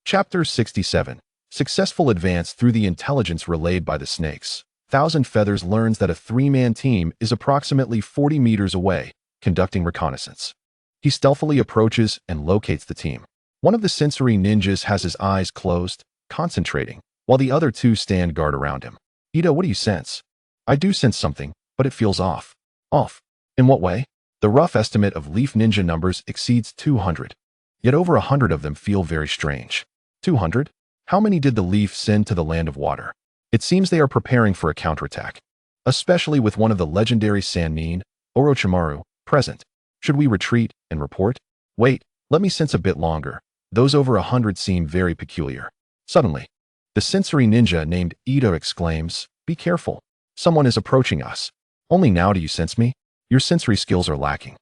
Chapter 67. Successful advance through the intelligence relayed by the snakes. Thousand Feathers learns that a 3-man team is approximately 40 meters away, conducting reconnaissance. He stealthily approaches and locates the team. One of the sensory ninjas has his eyes closed, concentrating, while the other 2 stand guard around him. "Ida, what do you sense?" "I do sense something, but it feels off." "Off? In what way?" The rough estimate of Leaf Ninja numbers exceeds 200. Yet over 100 of them feel very strange. 200? How many did the Leaf send to the Land of Water? It seems they are preparing for a counterattack, especially with one of the legendary Sannin, Orochimaru, present. Should we retreat and report? Wait, let me sense a bit longer. Those over 100 seem very peculiar. Suddenly, the sensory ninja named Ida exclaims, "Be careful. Someone is approaching us." "Only now do you sense me? Your sensory skills are lacking."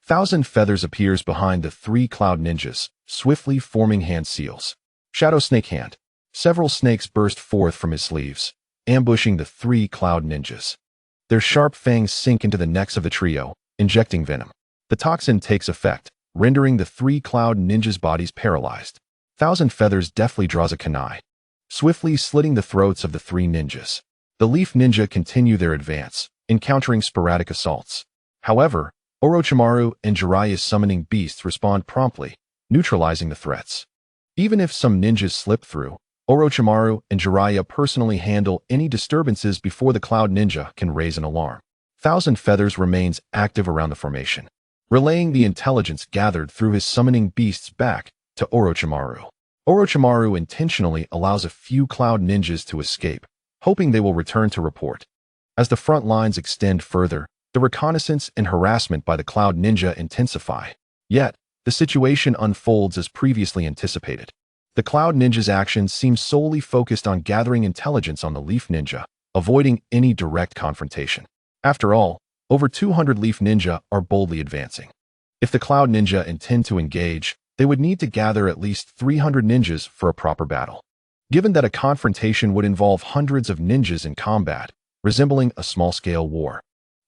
Thousand Feathers appears behind the 3 cloud ninjas, swiftly forming hand seals. Shadow Snake Hand. Several snakes burst forth from his sleeves, ambushing the 3 cloud ninjas. Their sharp fangs sink into the necks of the trio, injecting venom. The toxin takes effect, rendering the 3 cloud ninjas' bodies paralyzed. Thousand Feathers deftly draws a kunai, swiftly slitting the throats of the 3 ninjas. The Leaf Ninja continue their advance, encountering sporadic assaults. However, Orochimaru and Jiraiya's summoning beasts respond promptly, neutralizing the threats. Even if some ninjas slip through, Orochimaru and Jiraiya personally handle any disturbances before the Cloud Ninja can raise an alarm. Thousand Feathers remains active around the formation, relaying the intelligence gathered through his summoning beasts back to Orochimaru. Orochimaru intentionally allows a few Cloud Ninjas to escape, hoping they will return to report. As the front lines extend further, the reconnaissance and harassment by the Cloud Ninja intensify. Yet, the situation unfolds as previously anticipated. The Cloud Ninja's actions seem solely focused on gathering intelligence on the Leaf Ninja, avoiding any direct confrontation. After all, over 200 Leaf Ninja are boldly advancing. If the Cloud Ninja intend to engage, they would need to gather at least 300 ninjas for a proper battle. Given that a confrontation would involve hundreds of ninjas in combat, resembling a small-scale war,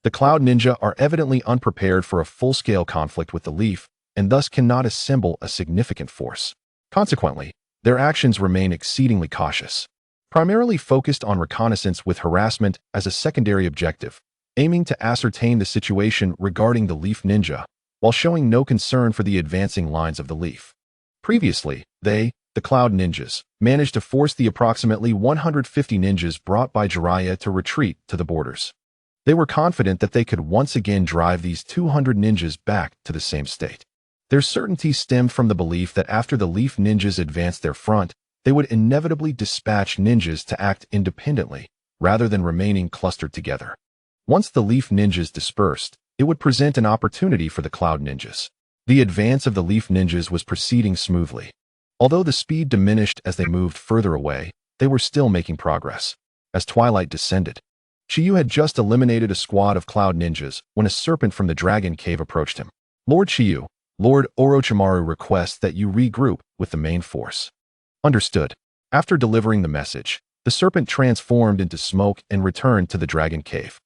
the Cloud Ninja are evidently unprepared for a full-scale conflict with the Leaf, and thus cannot assemble a significant force. Consequently, their actions remain exceedingly cautious, primarily focused on reconnaissance with harassment as a secondary objective, aiming to ascertain the situation regarding the Leaf Ninja, while showing no concern for the advancing lines of the Leaf. Previously, the Cloud Ninjas, managed to force the approximately 150 ninjas brought by Jiraiya to retreat to the borders. They were confident that they could once again drive these 200 ninjas back to the same state. Their certainty stemmed from the belief that after the Leaf Ninjas advanced their front, they would inevitably dispatch ninjas to act independently, rather than remaining clustered together. Once the Leaf Ninjas dispersed, it would present an opportunity for the Cloud Ninjas. The advance of the Leaf Ninjas was proceeding smoothly. Although the speed diminished as they moved further away, they were still making progress. As twilight descended, Chiyu had just eliminated a squad of Cloud Ninjas when a serpent from the Dragon Cave approached him. Lord Chiyu, Lord Orochimaru requests that you regroup with the main force. Understood. After delivering the message, the serpent transformed into smoke and returned to the Dragon Cave.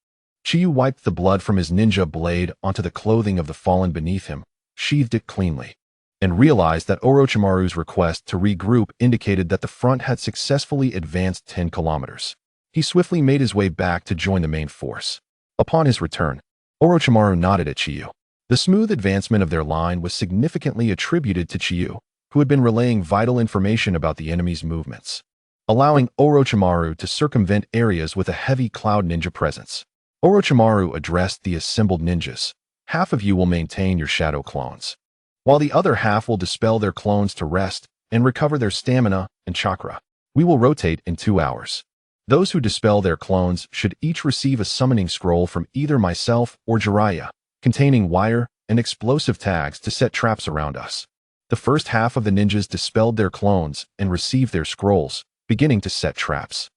Chiyu wiped the blood from his ninja blade onto the clothing of the fallen beneath him, sheathed it cleanly, and realized that Orochimaru's request to regroup indicated that the front had successfully advanced 10 kilometers. He swiftly made his way back to join the main force. Upon his return, Orochimaru nodded at Chiyu. The smooth advancement of their line was significantly attributed to Chiyu, who had been relaying vital information about the enemy's movements, allowing Orochimaru to circumvent areas with a heavy Cloud Ninja presence. Orochimaru addressed the assembled ninjas. Half of you will maintain your shadow clones, while the other half will dispel their clones to rest and recover their stamina and chakra. We will rotate in 2 hours. Those who dispel their clones should each receive a summoning scroll from either myself or Jiraiya, containing wire and explosive tags to set traps around us. The first half of the ninjas dispelled their clones and received their scrolls, beginning to set traps.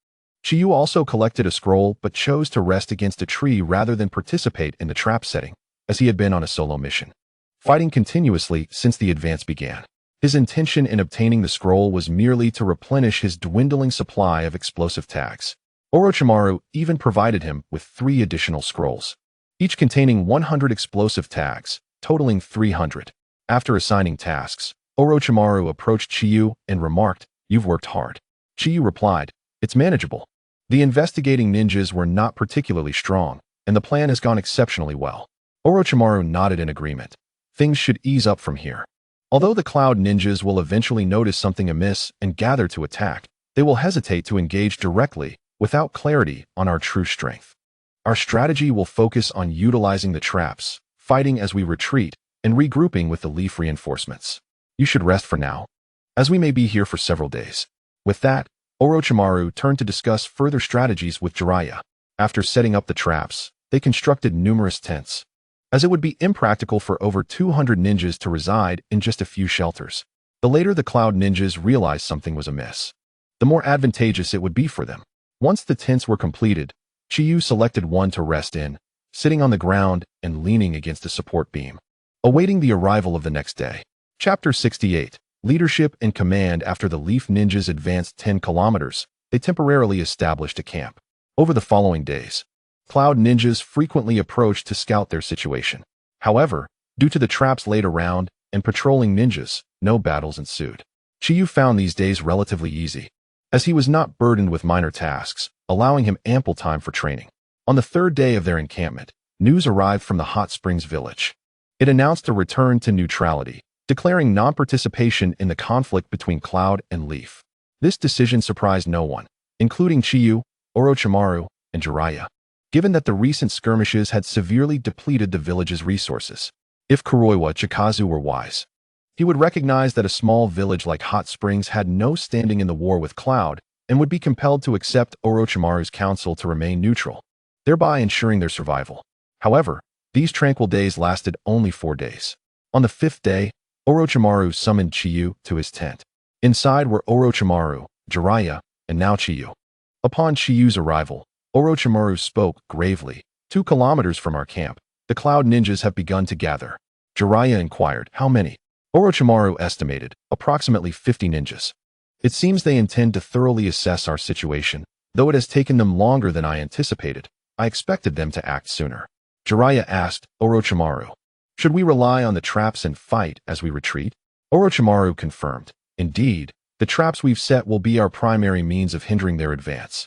Chiyu also collected a scroll but chose to rest against a tree rather than participate in the trap setting, as he had been on a solo mission, fighting continuously since the advance began. His intention in obtaining the scroll was merely to replenish his dwindling supply of explosive tags. Orochimaru even provided him with 3 additional scrolls, each containing 100 explosive tags, totaling 300. After assigning tasks, Orochimaru approached Chiyu and remarked, "You've worked hard." Chiyu replied, "It's manageable. The investigating ninjas were not particularly strong, and the plan has gone exceptionally well." Orochimaru nodded in agreement. Things should ease up from here. Although the Cloud Ninjas will eventually notice something amiss and gather to attack, they will hesitate to engage directly without clarity on our true strength. Our strategy will focus on utilizing the traps, fighting as we retreat, and regrouping with the Leaf reinforcements. You should rest for now, as we may be here for several days. With that, Orochimaru turned to discuss further strategies with Jiraiya. After setting up the traps, they constructed numerous tents, as it would be impractical for over 200 ninjas to reside in just a few shelters. The later the Cloud Ninjas realized something was amiss, the more advantageous it would be for them. Once the tents were completed, Chiyu selected one to rest in, sitting on the ground and leaning against a support beam, awaiting the arrival of the next day. Chapter 68. Leadership and Command. After the Leaf Ninjas advanced 10 kilometers, they temporarily established a camp. Over the following days, Cloud Ninjas frequently approached to scout their situation. However, due to the traps laid around and patrolling ninjas, no battles ensued. Chiyu found these days relatively easy, as he was not burdened with minor tasks, allowing him ample time for training. On the third day of their encampment, news arrived from the Hot Springs village. It announced a return to neutrality, declaring non-participation in the conflict between Cloud and Leaf. This decision surprised no one, including Chiyu, Orochimaru, and Jiraiya, given that the recent skirmishes had severely depleted the village's resources. If Kuroiwa Chikazu were wise, he would recognize that a small village like Hot Springs had no standing in the war with Cloud and would be compelled to accept Orochimaru's counsel to remain neutral, thereby ensuring their survival. However, these tranquil days lasted only 4 days. On the 5th day, Orochimaru summoned Chiyu to his tent. Inside were Orochimaru, Jiraiya, and now Chiyu. Upon Chiyu's arrival, Orochimaru spoke gravely. 2 kilometers from our camp, the Cloud ninjas have begun to gather. Jiraiya inquired, how many? Orochimaru estimated, approximately 50 ninjas. It seems they intend to thoroughly assess our situation, though it has taken them longer than I anticipated. I expected them to act sooner. Jiraiya asked Orochimaru, should we rely on the traps and fight as we retreat? Orochimaru confirmed, indeed, the traps we've set will be our primary means of hindering their advance.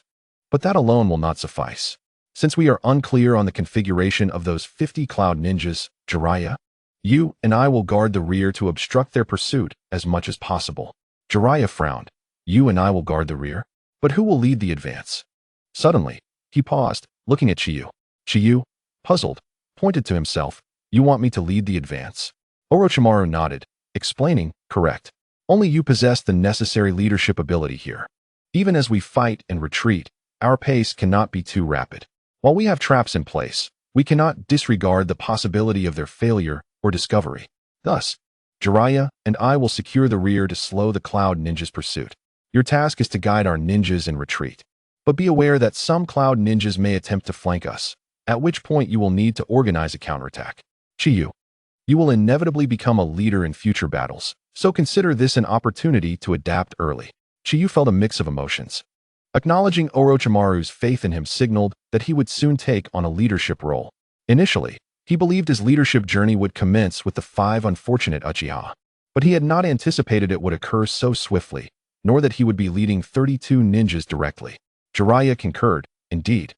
But that alone will not suffice. Since we are unclear on the configuration of those 50 Cloud ninjas, Jiraiya, you and I will guard the rear to obstruct their pursuit as much as possible. Jiraiya frowned. You and I will guard the rear? But who will lead the advance? Suddenly, he paused, looking at Chiyu. Chiyu, puzzled, pointed to himself. You want me to lead the advance? Orochimaru nodded, explaining, correct. Only you possess the necessary leadership ability here. Even as we fight and retreat, our pace cannot be too rapid. While we have traps in place, we cannot disregard the possibility of their failure or discovery. Thus, Jiraiya and I will secure the rear to slow the Cloud ninjas' pursuit. Your task is to guide our ninjas in retreat. But be aware that some Cloud ninjas may attempt to flank us, at which point you will need to organize a counterattack. Chiyu, you will inevitably become a leader in future battles, so consider this an opportunity to adapt early. Chiyu felt a mix of emotions. Acknowledging Orochimaru's faith in him signaled that he would soon take on a leadership role. Initially, he believed his leadership journey would commence with the 5 unfortunate Uchiha, but he had not anticipated it would occur so swiftly, nor that he would be leading 32 ninjas directly. Jiraiya concurred, indeed.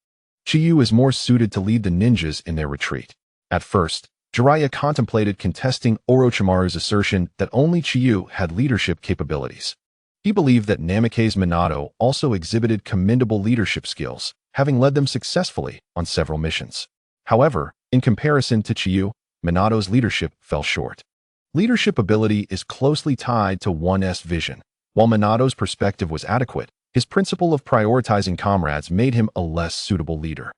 Chiyu is more suited to lead the ninjas in their retreat. At first, Jiraiya contemplated contesting Orochimaru's assertion that only Chiyu had leadership capabilities. He believed that Namake's Minato also exhibited commendable leadership skills, having led them successfully on several missions. However, in comparison to Chiyu, Minato's leadership fell short. Leadership ability is closely tied to one's vision. While Minato's perspective was adequate, his principle of prioritizing comrades made him a less suitable leader.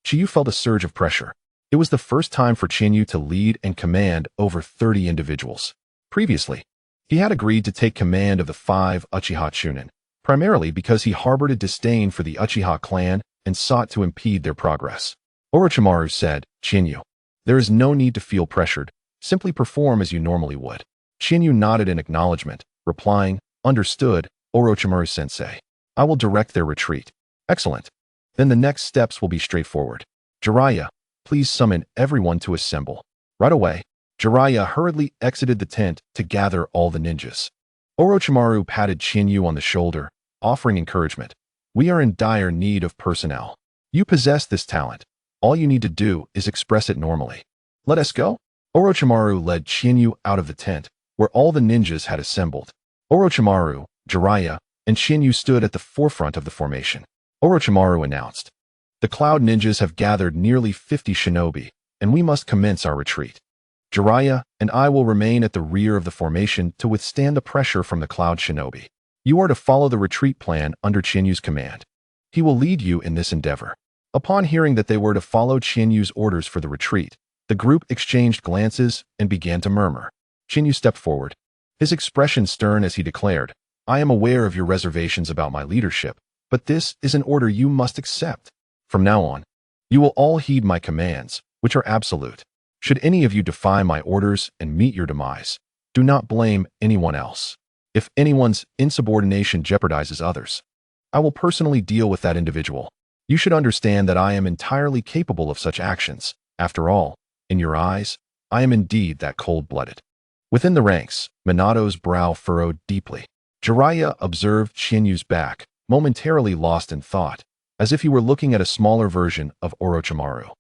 Chiyu felt a surge of pressure. It was the first time for Chiyu to lead and command over 30 individuals. Previously, he had agreed to take command of the 5 Uchiha Chunin, primarily because he harbored a disdain for the Uchiha clan and sought to impede their progress. Orochimaru said, Chiyu, there is no need to feel pressured. Simply perform as you normally would. Chiyu nodded in acknowledgement, replying, understood, Orochimaru-sensei. I will direct their retreat. Excellent. Then the next steps will be straightforward. Jiraiya, please summon everyone to assemble. Right away, Jiraiya hurriedly exited the tent to gather all the ninjas. Orochimaru patted Chiyu on the shoulder, offering encouragement. We are in dire need of personnel. You possess this talent. All you need to do is express it normally. Let us go. Orochimaru led Chiyu out of the tent, where all the ninjas had assembled. Orochimaru, Jiraiya, and Chiyu stood at the forefront of the formation. Orochimaru announced, the Cloud ninjas have gathered nearly 50 shinobi, and we must commence our retreat. Jiraiya and I will remain at the rear of the formation to withstand the pressure from the Cloud shinobi. You are to follow the retreat plan under Chinyu's command. He will lead you in this endeavor. Upon hearing that they were to follow Chinyu's orders for the retreat, the group exchanged glances and began to murmur. Chinyu stepped forward, his expression stern as he declared, I am aware of your reservations about my leadership, but this is an order you must accept. From now on, you will all heed my commands, which are absolute. Should any of you defy my orders and meet your demise, do not blame anyone else. If anyone's insubordination jeopardizes others, I will personally deal with that individual. You should understand that I am entirely capable of such actions. After all, in your eyes, I am indeed that cold-blooded. Within the ranks, Minato's brow furrowed deeply. Jiraiya observed Chinyu's back, momentarily lost in thought. as if he were looking at a smaller version of Orochimaru.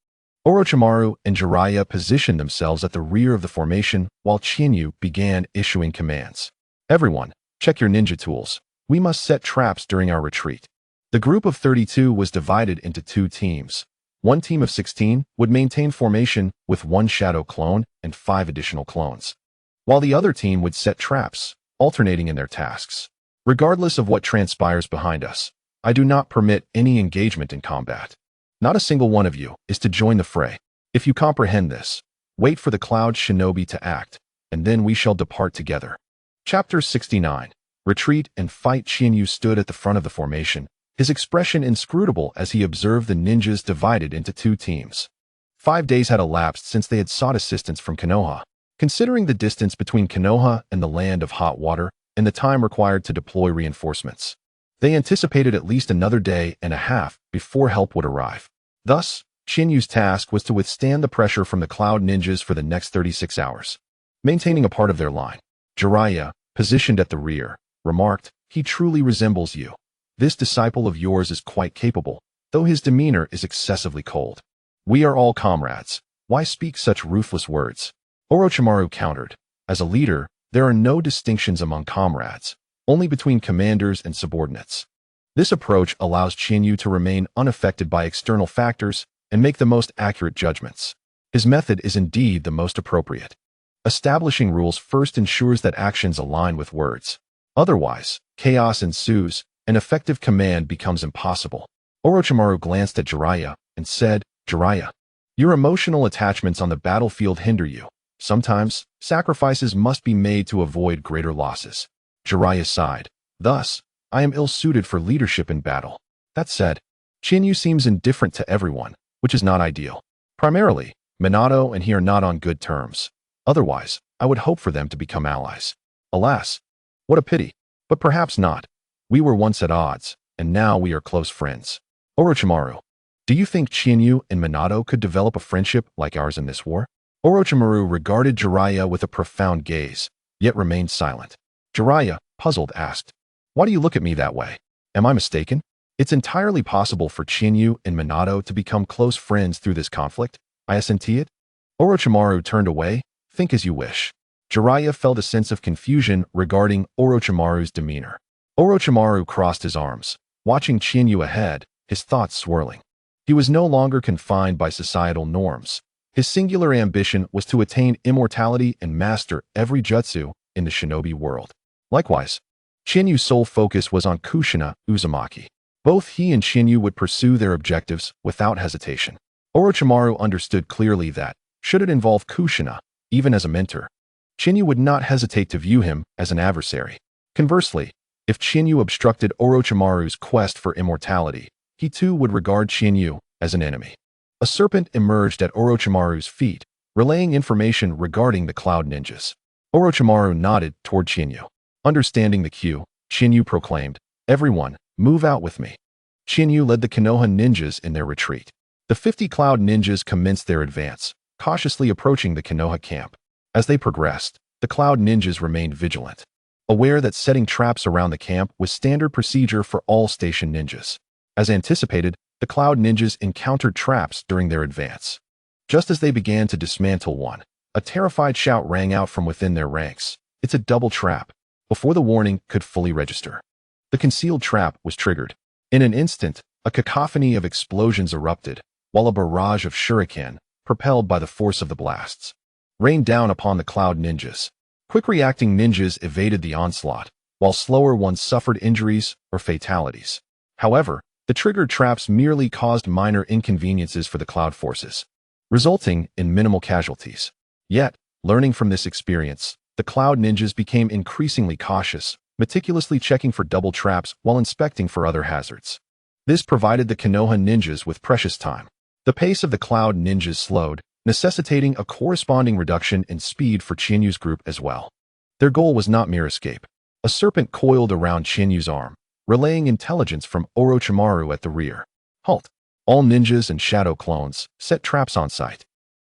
Orochimaru and Jiraiya positioned themselves at the rear of the formation while Chiyu began issuing commands. Everyone, check your ninja tools. We must set traps during our retreat. The group of 32 was divided into 2 teams. One team of 16 would maintain formation with 1 shadow clone and 5 additional clones, while the other team would set traps, alternating in their tasks. Regardless of what transpires behind us, I do not permit any engagement in combat. Not a single one of you is to join the fray. If you comprehend this, wait for the Cloud Shinobi to act, and then we shall depart together. Chapter 69. Retreat and Fight. Chiyu stood at the front of the formation, his expression inscrutable as he observed the ninjas divided into 2 teams. 5 days had elapsed since they had sought assistance from Konoha. Considering the distance between Konoha and the land of hot water and the time required to deploy reinforcements, they anticipated at least another day and a half before help would arrive. Thus, Chinyu's task was to withstand the pressure from the Cloud Ninjas for the next 36 hours, maintaining a part of their line. Jiraiya, positioned at the rear, remarked, "He truly resembles you. This disciple of yours is quite capable, though his demeanor is excessively cold. We are all comrades. Why speak such ruthless words?" Orochimaru countered, "As a leader, there are no distinctions among comrades, only between commanders and subordinates." This approach allows Chiyu to remain unaffected by external factors and make the most accurate judgments. His method is indeed the most appropriate. Establishing rules first ensures that actions align with words. Otherwise, chaos ensues, and effective command becomes impossible. Orochimaru glanced at Jiraiya and said, "Jiraiya, your emotional attachments on the battlefield hinder you. Sometimes, sacrifices must be made to avoid greater losses." Jiraiya sighed. "Thus, I am ill-suited for leadership in battle." That said, Chiyu seems indifferent to everyone, which is not ideal. Primarily, Minato and he are not on good terms. Otherwise, I would hope for them to become allies. Alas, what a pity. But perhaps not. We were once at odds, and now we are close friends. Orochimaru, do you think Chiyu and Minato could develop a friendship like ours in this war? Orochimaru regarded Jiraiya with a profound gaze, yet remained silent. Jiraiya, puzzled, asked, "Why do you look at me that way? Am I mistaken? It's entirely possible for Chiyu and Minato to become close friends through this conflict. I assent it." Orochimaru turned away. "Think as you wish." Jiraiya felt a sense of confusion regarding Orochimaru's demeanor. Orochimaru crossed his arms, watching Chiyu ahead, his thoughts swirling. He was no longer confined by societal norms. His singular ambition was to attain immortality and master every jutsu in the shinobi world. Likewise, Chinyu's sole focus was on Kushina Uzumaki. Both he and Chiyu would pursue their objectives without hesitation. Orochimaru understood clearly that, should it involve Kushina, even as a mentor, Chiyu would not hesitate to view him as an adversary. Conversely, if Chiyu obstructed Orochimaru's quest for immortality, he too would regard Chiyu as an enemy. A serpent emerged at Orochimaru's feet, relaying information regarding the Cloud Ninjas. Orochimaru nodded toward Chiyu. Understanding the cue, Chiyu proclaimed, "Everyone, move out with me." Chiyu led the Konoha ninjas in their retreat. The 50 Cloud Ninjas commenced their advance, cautiously approaching the Konoha camp. As they progressed, the Cloud Ninjas remained vigilant, aware that setting traps around the camp was standard procedure for all station ninjas. As anticipated, the Cloud Ninjas encountered traps during their advance. Just as they began to dismantle one, a terrified shout rang out from within their ranks. "It's a double trap!" Before the warning could fully register, the concealed trap was triggered. In an instant, a cacophony of explosions erupted, while a barrage of shuriken, propelled by the force of the blasts, rained down upon the Cloud Ninjas. Quick-reacting ninjas evaded the onslaught, while slower ones suffered injuries or fatalities. However, the triggered traps merely caused minor inconveniences for the Cloud forces, resulting in minimal casualties. Yet, learning from this experience, the Cloud Ninjas became increasingly cautious, meticulously checking for double traps while inspecting for other hazards. This provided the Konoha ninjas with precious time. The pace of the Cloud Ninjas slowed, necessitating a corresponding reduction in speed for Chinyu's group as well. Their goal was not mere escape. A serpent coiled around Chinyu's arm, relaying intelligence from Orochimaru at the rear. "Halt! All ninjas and shadow clones, set traps on site.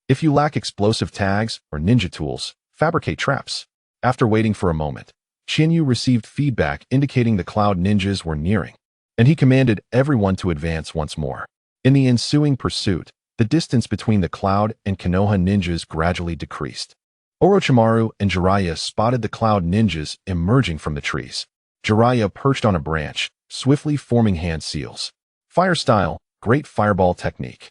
If you lack explosive tags or ninja tools, fabricate traps." After waiting for a moment, Chinyu received feedback indicating the Cloud Ninjas were nearing. and he commanded everyone to advance once more. In the ensuing pursuit, the distance between the Cloud and Konoha ninjas gradually decreased. Orochimaru and Jiraiya spotted the Cloud ninjas emerging from the trees. Jiraiya perched on a branch, swiftly forming hand seals. Fire style, great fireball technique.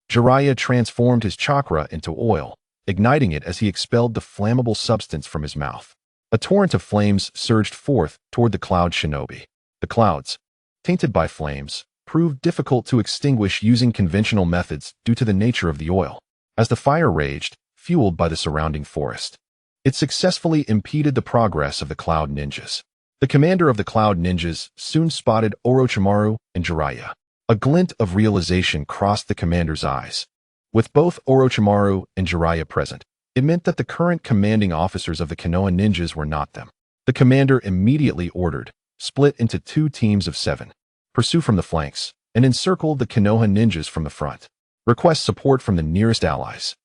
Jiraiya transformed his chakra into oil, igniting it as he expelled the flammable substance from his mouth. A torrent of flames surged forth toward the Cloud shinobi. The clouds, tainted by flames, proved difficult to extinguish using conventional methods due to the nature of the oil. As the fire raged, fueled by the surrounding forest, it successfully impeded the progress of the Cloud ninjas. The commander of the Cloud ninjas soon spotted Orochimaru and Jiraiya. A glint of realization crossed the commander's eyes. With both Orochimaru and Jiraiya present, it meant that the current commanding officers of the Konoha ninjas were not them. The commander immediately ordered, split into 2 teams of 7. Pursue from the flanks, and encircle the Konoha ninjas from the front. Request support from the nearest allies.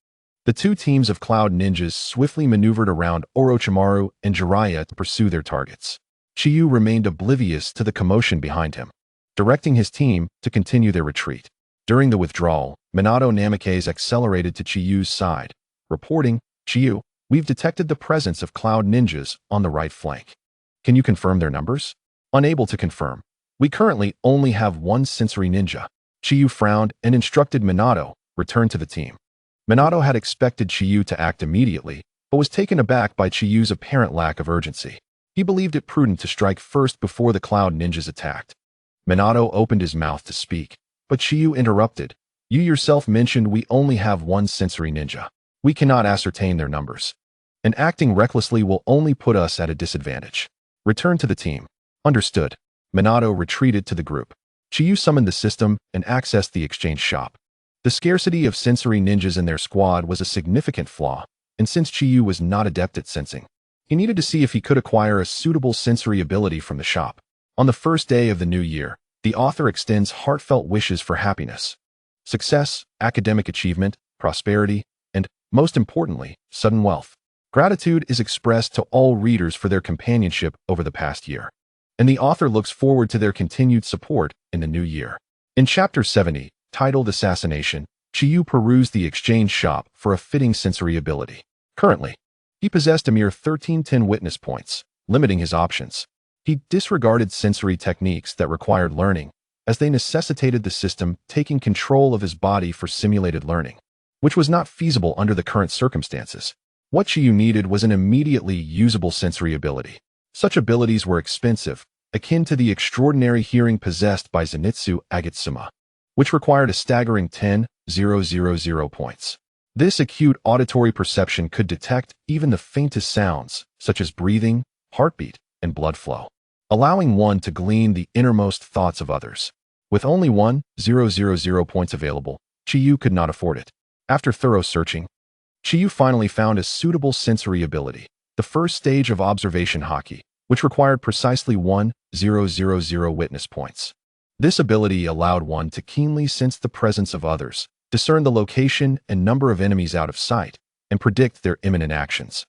The 2 teams of Cloud ninjas swiftly maneuvered around Orochimaru and Jiraiya to pursue their targets. Chiyu remained oblivious to the commotion behind him, directing his team to continue their retreat. During the withdrawal, Minato Namikaze accelerated to Chiyu's side, reporting, "Chiyu, we've detected the presence of Cloud ninjas on the right flank. Can you confirm their numbers?" Unable to confirm. "We currently only have 1 sensory ninja." Chiyu frowned and instructed Minato, "Return to the team." Minato had expected Chiyu to act immediately, but was taken aback by Chiyu's apparent lack of urgency. He believed it prudent to strike first before the Cloud ninjas attacked. Minato opened his mouth to speak, but Chiyu interrupted. "You yourself mentioned we only have 1 sensory ninja. We cannot ascertain their numbers, and acting recklessly will only put us at a disadvantage. Return to the team." Understood. Minato retreated to the group. Chiyu summoned the system and accessed the exchange shop. The scarcity of sensory ninjas in their squad was a significant flaw, and since Chiyu was not adept at sensing, he needed to see if he could acquire a suitable sensory ability from the shop. On the first day of the new year, the author extends heartfelt wishes for happiness, success, academic achievement, prosperity, and, most importantly, sudden wealth. Gratitude is expressed to all readers for their companionship over the past year, and the author looks forward to their continued support in the new year. In Chapter 70, titled Assassination, Chiyu perused the exchange shop for a fitting sensory ability. Currently, he possessed a mere 1310 witness points, limiting his options. He disregarded sensory techniques that required learning, as they necessitated the system taking control of his body for simulated learning, which was not feasible under the current circumstances. What Chiyu needed was an immediately usable sensory ability. Such abilities were expensive, akin to the extraordinary hearing possessed by Zenitsu Agatsuma, which required a staggering 10,000 points. This acute auditory perception could detect even the faintest sounds, such as breathing, heartbeat, and blood flow, allowing one to glean the innermost thoughts of others. With only 1,000 points available, Chiyu could not afford it. After thorough searching, Chiyu finally found a suitable sensory ability, the first stage of observation haki, which required precisely 1,000 witness points. This ability allowed one to keenly sense the presence of others, discern the location and number of enemies out of sight, and predict their imminent actions.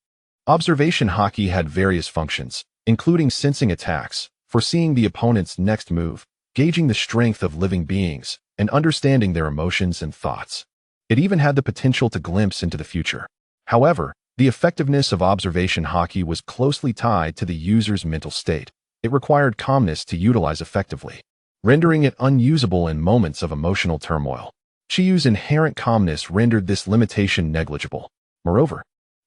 Observation haki had various functions, including sensing attacks, foreseeing the opponent's next move, gauging the strength of living beings, and understanding their emotions and thoughts. It even had the potential to glimpse into the future. However, the effectiveness of observation haki was closely tied to the user's mental state. It required calmness to utilize effectively, rendering it unusable in moments of emotional turmoil. Chiyu's inherent calmness rendered this limitation negligible. Moreover,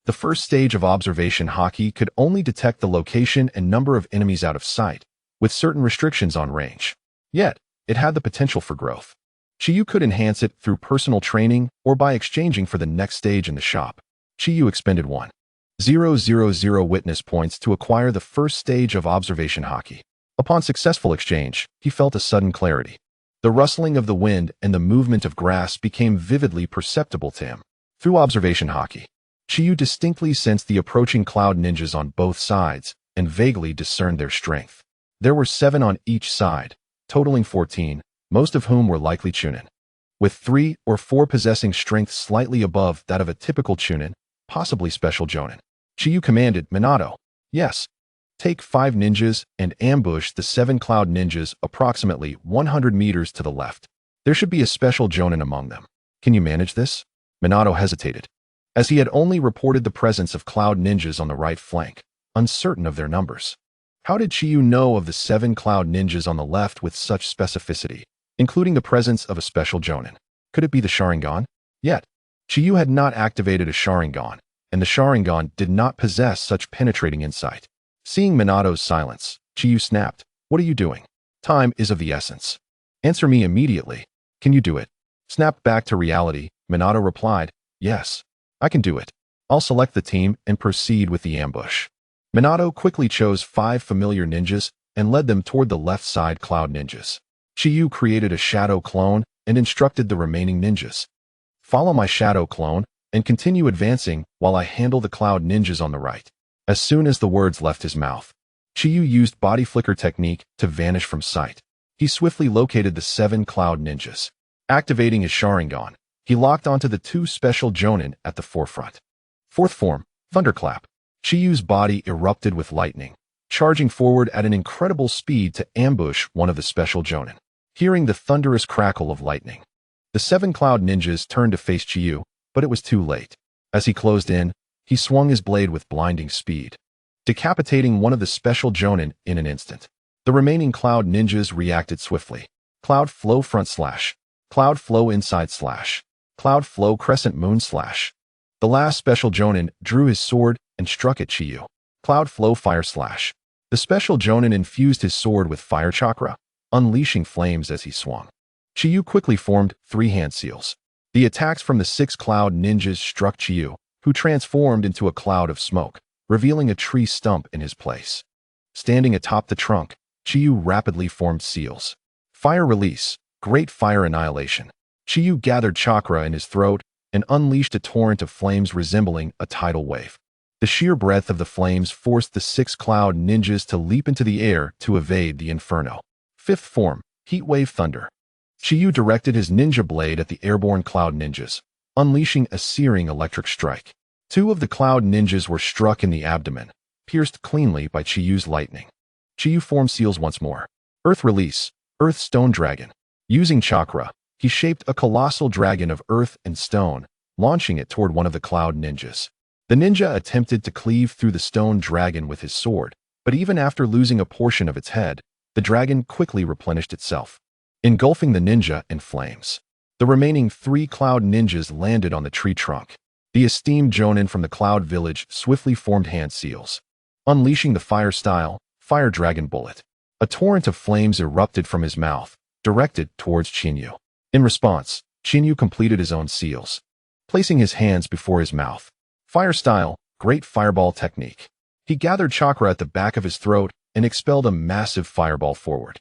the first stage of observation haki could only detect the location and number of enemies out of sight, with certain restrictions on range. Yet, it had the potential for growth. Chiyu could enhance it through personal training or by exchanging for the next stage in the shop. Chiyu expended 1,000 witness points to acquire the first stage of observation haki. Upon successful exchange, he felt a sudden clarity. The rustling of the wind and the movement of grass became vividly perceptible to him. Through observation haki, Chiyu distinctly sensed the approaching Cloud ninjas on both sides and vaguely discerned their strength. There were 7 on each side, totaling 14, most of whom were likely Chunin, with 3 or 4 possessing strength slightly above that of a typical Chunin, possibly special Jonin. Chiyu commanded, "Minato." "Yes." Take 5 ninjas and ambush the 7 cloud ninjas approximately 100 meters to the left. There should be a special jonin among them. Can you manage this? Minato hesitated, as he had only reported the presence of cloud ninjas on the right flank, uncertain of their numbers. How did Chiyu know of the 7 cloud ninjas on the left with such specificity, including the presence of a special jonin? Could it be the Sharingan? Yet, Chiyu had not activated a Sharingan, and the Sharingan did not possess such penetrating insight. Seeing Minato's silence, Chiyu snapped, "What are you doing? Time is of the essence. Answer me immediately. Can you do it?" Snapped back to reality, Minato replied, "Yes, I can do it. I'll select the team and proceed with the ambush." Minato quickly chose 5 familiar ninjas and led them toward the left side cloud ninjas. Chiyu created a shadow clone and instructed the remaining ninjas. "Follow my shadow clone and continue advancing while I handle the cloud ninjas on the right." As soon as the words left his mouth, Chiyu used body flicker technique to vanish from sight. He swiftly located the 7 cloud ninjas. Activating his Sharingan, he locked onto the 2 special jonin at the forefront. Fourth form, Thunderclap. Chiyu's body erupted with lightning, charging forward at an incredible speed to ambush one of the special jonin. Hearing the thunderous crackle of lightning, the 7 cloud ninjas turned to face Chiyu, but it was too late. As he closed in, he swung his blade with blinding speed, decapitating one of the special jonin in an instant. The remaining cloud ninjas reacted swiftly. Cloud Flow Front Slash, Cloud Flow Inside Slash, Cloud Flow Crescent Moon Slash. The last special jonin drew his sword and struck at Chiyu. Cloud Flow Fire Slash. The special jonin infused his sword with fire chakra, unleashing flames as he swung. Chiyu quickly formed 3 hand seals. The attacks from the 6 cloud ninjas struck Chiyu, who transformed into a cloud of smoke, revealing a tree stump in his place. Standing atop the trunk, Chiyu rapidly formed seals. Fire Release, Great Fire Annihilation. Chiyu gathered chakra in his throat and unleashed a torrent of flames resembling a tidal wave. The sheer breadth of the flames forced the 6 cloud ninjas to leap into the air to evade the inferno. Fifth form, Heatwave Thunder. Chiyu directed his ninja blade at the airborne cloud ninjas, unleashing a searing electric strike. 2 of the cloud ninjas were struck in the abdomen, pierced cleanly by Chiyu's lightning. Chiyu formed seals once more. Earth Release, Earth Stone Dragon. Using chakra, he shaped a colossal dragon of earth and stone, launching it toward one of the cloud ninjas. The ninja attempted to cleave through the stone dragon with his sword, but even after losing a portion of its head, the dragon quickly replenished itself, engulfing the ninja in flames. The remaining 3 cloud ninjas landed on the tree trunk. The esteemed jonin from the cloud village swiftly formed hand seals, unleashing the fire style, Fire Dragon Bullet. A torrent of flames erupted from his mouth, directed towards Chiyu. In response, Chiyu completed his own seals, placing his hands before his mouth. Fire style, Great Fireball Technique. He gathered chakra at the back of his throat and expelled a massive fireball forward.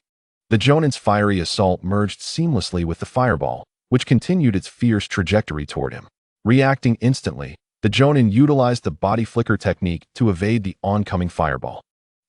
The jonin's fiery assault merged seamlessly with the fireball, which continued its fierce trajectory toward him. Reacting instantly, the jonin utilized the body flicker technique to evade the oncoming fireball.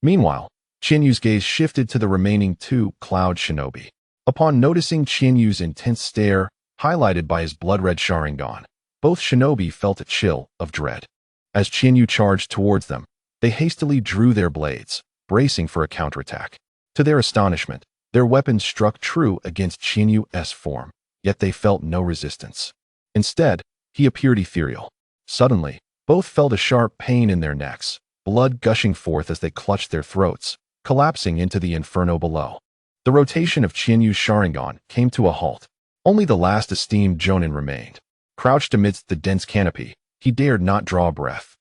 Meanwhile, Chinyu's gaze shifted to the remaining 2 cloud shinobi. Upon noticing Chinyu's intense stare, highlighted by his blood-red Sharingan, both shinobi felt a chill of dread. As Chinyu charged towards them, they hastily drew their blades, bracing for a counterattack. To their astonishment, their weapons struck true against Chinyu's form, yet they felt no resistance. Instead, he appeared ethereal. Suddenly, both felt a sharp pain in their necks, blood gushing forth as they clutched their throats, collapsing into the inferno below. The rotation of Chinyu's Sharingan came to a halt. Only the last esteemed jonin remained. Crouched amidst the dense canopy, he dared not draw a breath.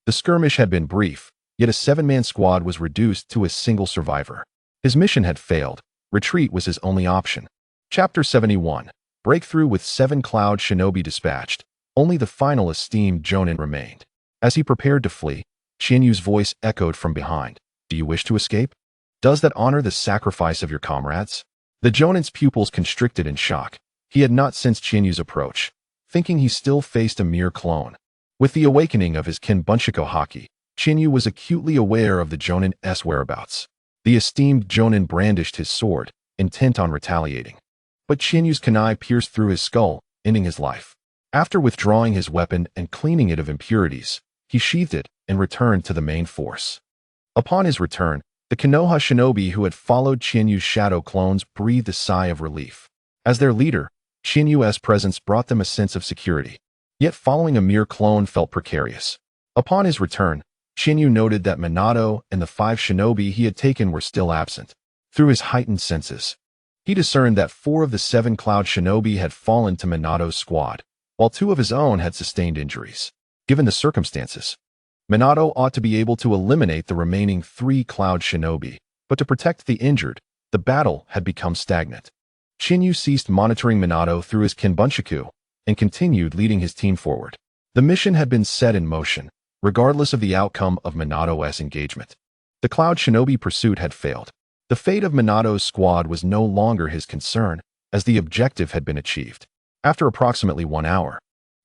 The skirmish had been brief, yet a 7-man squad was reduced to a single survivor. His mission had failed. Retreat was his only option. Chapter 71. Breakthrough with 7 cloud shinobi dispatched. Only the final esteemed jonin remained. As he prepared to flee, Chinyu's voice echoed from behind. "Do you wish to escape? Does that honor the sacrifice of your comrades?" The jonin's pupils constricted in shock. He had not sensed Chinyu's approach, thinking he still faced a mere clone. With the awakening of his kin Bunshiko Haki, Chinyu was acutely aware of the jonin's whereabouts. The esteemed jonin brandished his sword, intent on retaliating. But Chinyu's kunai pierced through his skull, ending his life. After withdrawing his weapon and cleaning it of impurities, he sheathed it and returned to the main force. Upon his return, the Konoha shinobi who had followed Chinyu's shadow clones breathed a sigh of relief. As their leader, Chinyu's presence brought them a sense of security. Yet following a mere clone felt precarious. Upon his return, Chinyu noted that Minato and the 5 shinobi he had taken were still absent. Through his heightened senses, he discerned that 4 of the 7 cloud shinobi had fallen to Minato's squad, while 2 of his own had sustained injuries. Given the circumstances, Minato ought to be able to eliminate the remaining 3 cloud shinobi, but to protect the injured, the battle had become stagnant. Chinyu ceased monitoring Minato through his Kinbunshiku and continued leading his team forward. The mission had been set in motion, regardless of the outcome of Minato's engagement. The cloud shinobi pursuit had failed. The fate of Minato's squad was no longer his concern, as the objective had been achieved. After approximately 1 hour,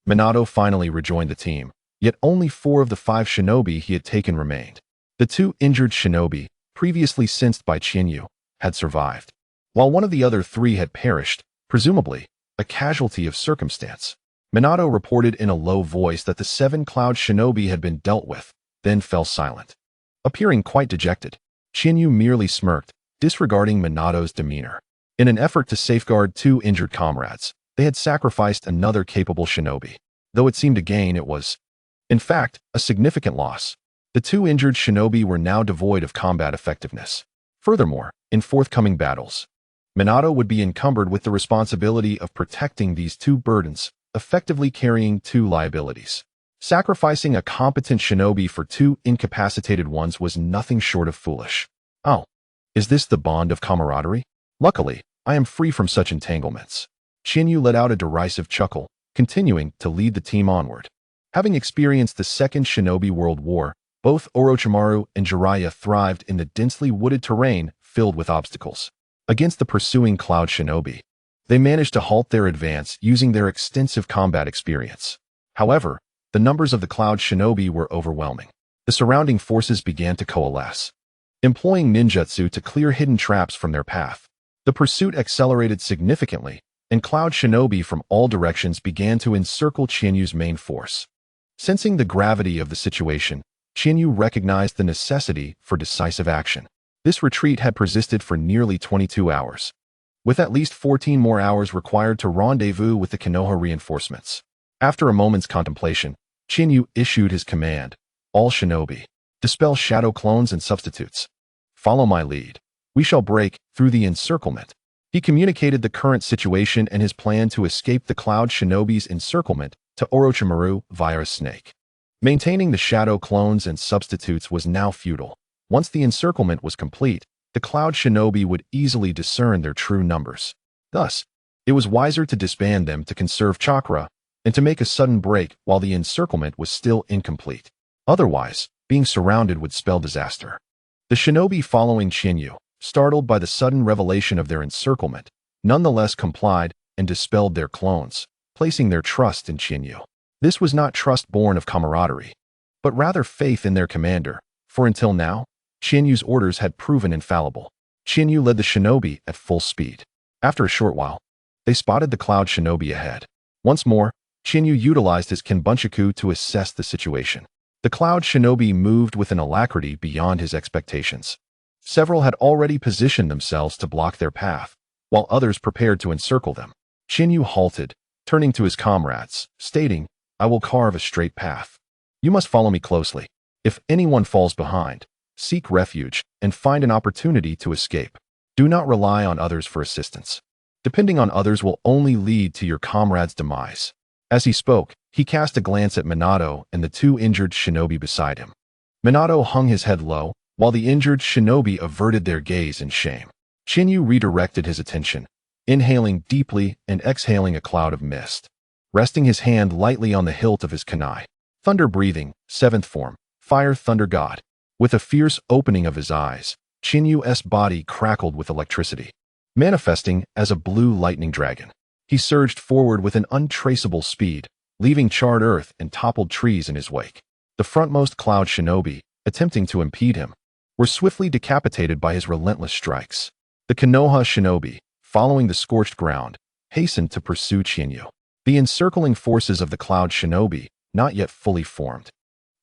Minato finally rejoined the team, yet only 4 of the 5 shinobi he had taken remained. The 2 injured shinobi, previously sensed by Chinyu, had survived, while one of the other 3 had perished, presumably a casualty of circumstance. Minato reported in a low voice that the 7 cloud shinobi had been dealt with, then fell silent. Appearing quite dejected, Chinyu merely smirked, disregarding Minato's demeanor. In an effort to safeguard 2 injured comrades, they had sacrificed another capable shinobi. Though it seemed a gain, it was, in fact, a significant loss. The 2 injured shinobi were now devoid of combat effectiveness. Furthermore, in forthcoming battles, Minato would be encumbered with the responsibility of protecting these 2 burdens, effectively carrying 2 liabilities. Sacrificing a competent shinobi for 2 incapacitated ones was nothing short of foolish. Oh, is this the bond of camaraderie? Luckily, I am free from such entanglements. Chinyu let out a derisive chuckle, continuing to lead the team onward. Having experienced the Second Shinobi World War, both Orochimaru and Jiraiya thrived in the densely wooded terrain filled with obstacles. Against the pursuing cloud shinobi, they managed to halt their advance using their extensive combat experience. However, the numbers of the cloud shinobi were overwhelming. The surrounding forces began to coalesce, employing ninjutsu to clear hidden traps from their path. The pursuit accelerated significantly, and cloud shinobi from all directions began to encircle Chinyu's main force. Sensing the gravity of the situation, Chinyu recognized the necessity for decisive action. This retreat had persisted for nearly 22 hours, with at least 14 more hours required to rendezvous with the Konoha reinforcements. After a moment's contemplation, Chinyu issued his command: "All shinobi, dispel shadow clones and substitutes. Follow my lead. We shall break through the encirclement." He communicated the current situation and his plan to escape the cloud shinobi's encirclement to Orochimaru via a snake. Maintaining the shadow clones and substitutes was now futile. Once the encirclement was complete, the cloud shinobi would easily discern their true numbers. Thus, it was wiser to disband them to conserve chakra and to make a sudden break while the encirclement was still incomplete. Otherwise, being surrounded would spell disaster. The shinobi following Chinyu, startled by the sudden revelation of their encirclement, nonetheless complied and dispelled their clones, placing their trust in Chinyu. This was not trust born of camaraderie, but rather faith in their commander, for until now, Chinyu's orders had proven infallible. Chinyu led the shinobi at full speed. After a short while, they spotted the cloud shinobi ahead. Once more, Chinyu utilized his Kinbunshiku to assess the situation. The cloud shinobi moved with an alacrity beyond his expectations. Several had already positioned themselves to block their path, while others prepared to encircle them. Chinyu halted, turning to his comrades, stating, "I will carve a straight path. You must follow me closely. If anyone falls behind, seek refuge and find an opportunity to escape. Do not rely on others for assistance. Depending on others will only lead to your comrade's demise." As he spoke, he cast a glance at Minato and the 2 injured shinobi beside him. Minato hung his head low, while the injured shinobi averted their gaze in shame. Chinyu redirected his attention, inhaling deeply and exhaling a cloud of mist, resting his hand lightly on the hilt of his kunai. Thunder breathing, 7th form, fire thunder god. With a fierce opening of his eyes, Chinyu's body crackled with electricity. Manifesting as a blue lightning dragon, he surged forward with an untraceable speed, leaving charred earth and toppled trees in his wake. The frontmost cloud shinobi, attempting to impede him, were swiftly decapitated by his relentless strikes. The Konoha shinobi, following the scorched ground, hastened to pursue Chinyu. The encircling forces of the cloud shinobi, not yet fully formed,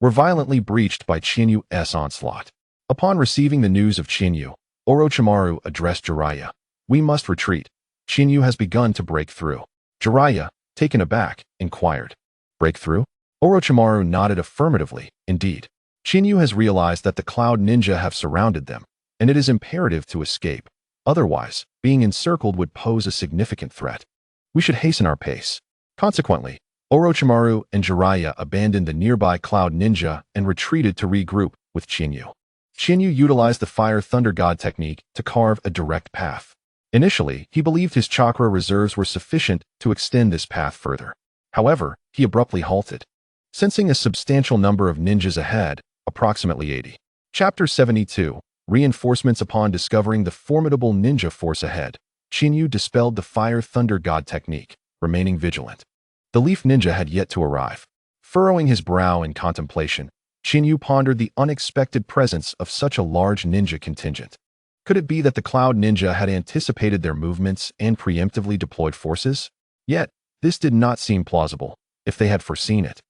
were violently breached by Chinyu's onslaught. Upon receiving the news of Chiyu, Orochimaru addressed Jiraiya. "We must retreat. Chiyu has begun to break through." Jiraiya, taken aback, inquired. "Break through?" Orochimaru nodded affirmatively. "Indeed. Chiyu has realized that the Cloud Ninja have surrounded them, and it is imperative to escape. Otherwise, being encircled would pose a significant threat. We should hasten our pace." Consequently, Orochimaru and Jiraiya abandoned the nearby Cloud Ninja and retreated to regroup with Chiyu. Chiyu utilized the Fire Thunder God technique to carve a direct path. Initially, he believed his chakra reserves were sufficient to extend this path further. However, he abruptly halted, sensing a substantial number of ninjas ahead, approximately 80. Chapter 72. Reinforcements. Upon discovering the formidable ninja force ahead, Chiyu dispelled the Fire Thunder God technique, remaining vigilant. The Leaf Ninja had yet to arrive. Furrowing his brow in contemplation, Chiyu pondered the unexpected presence of such a large ninja contingent. Could it be that the Cloud Ninja had anticipated their movements and preemptively deployed forces? Yet, this did not seem plausible. If they had foreseen it,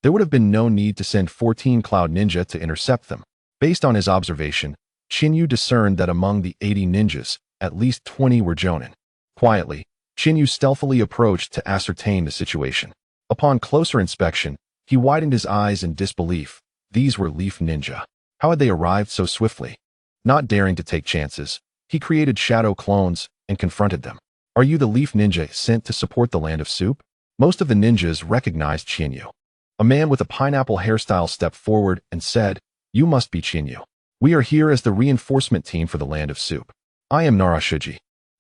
there would have been no need to send 14 Cloud Ninja to intercept them. Based on his observation, Chiyu discerned that among the 80 ninjas, at least 20 were Jonin. Quietly, Chiyu stealthily approached to ascertain the situation. Upon closer inspection, he widened his eyes in disbelief. These were Leaf Ninja. How had they arrived so swiftly? Not daring to take chances, he created shadow clones and confronted them. "Are you the Leaf Ninja sent to support the Land of Soup?" Most of the ninjas recognized Chiyu. A man with a pineapple hairstyle stepped forward and said, "You must be Chiyu. We are here as the reinforcement team for the Land of Soup. I am Narashuji,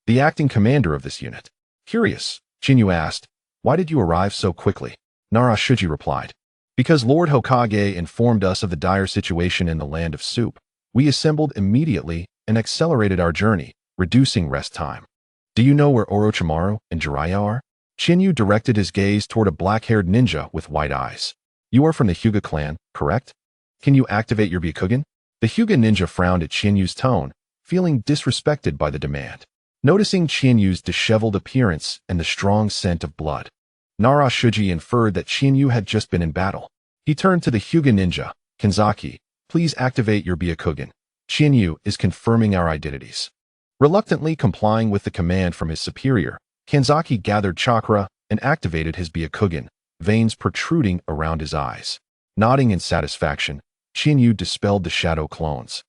the acting commander of this unit." Curious, Chiyu asked, "Why did you arrive so quickly?" Narashuji replied, "Because Lord Hokage informed us of the dire situation in the Land of Soup. We assembled immediately and accelerated our journey, reducing rest time." "Do you know where Orochimaru and Jiraiya are?" Chiyu directed his gaze toward a black-haired ninja with white eyes. "You are from the Hyuga clan, correct? Can you activate your Byakugan?" The Hyuga ninja frowned at Chinyu's tone, feeling disrespected by the demand. Noticing Chinyu's disheveled appearance and the strong scent of blood, Narashuji inferred that Chiyu had just been in battle. He turned to the Hyuga ninja. "Kanzaki, please activate your Byakugan. Chiyu is confirming our identities." Reluctantly complying with the command from his superior, Kanzaki gathered chakra and activated his Byakugan, veins protruding around his eyes. Nodding in satisfaction, Chiyu dispelled the shadow clones,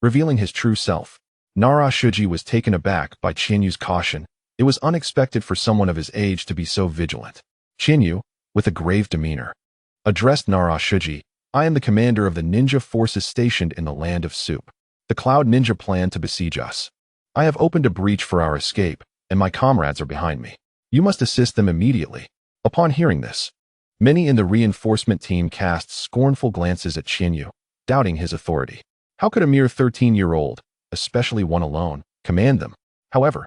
revealing his true self. Narashuji was taken aback by Chinyu's caution. It was unexpected for someone of his age to be so vigilant. Chiyu, with a grave demeanor, addressed Narashuji. "I am the commander of the ninja forces stationed in the Land of Soup. The Cloud Ninja plan to besiege us. I have opened a breach for our escape, and my comrades are behind me. You must assist them immediately." Upon hearing this, many in the reinforcement team cast scornful glances at Chiyu, doubting his authority. How could a mere 13-year-old, especially one alone, command them? However,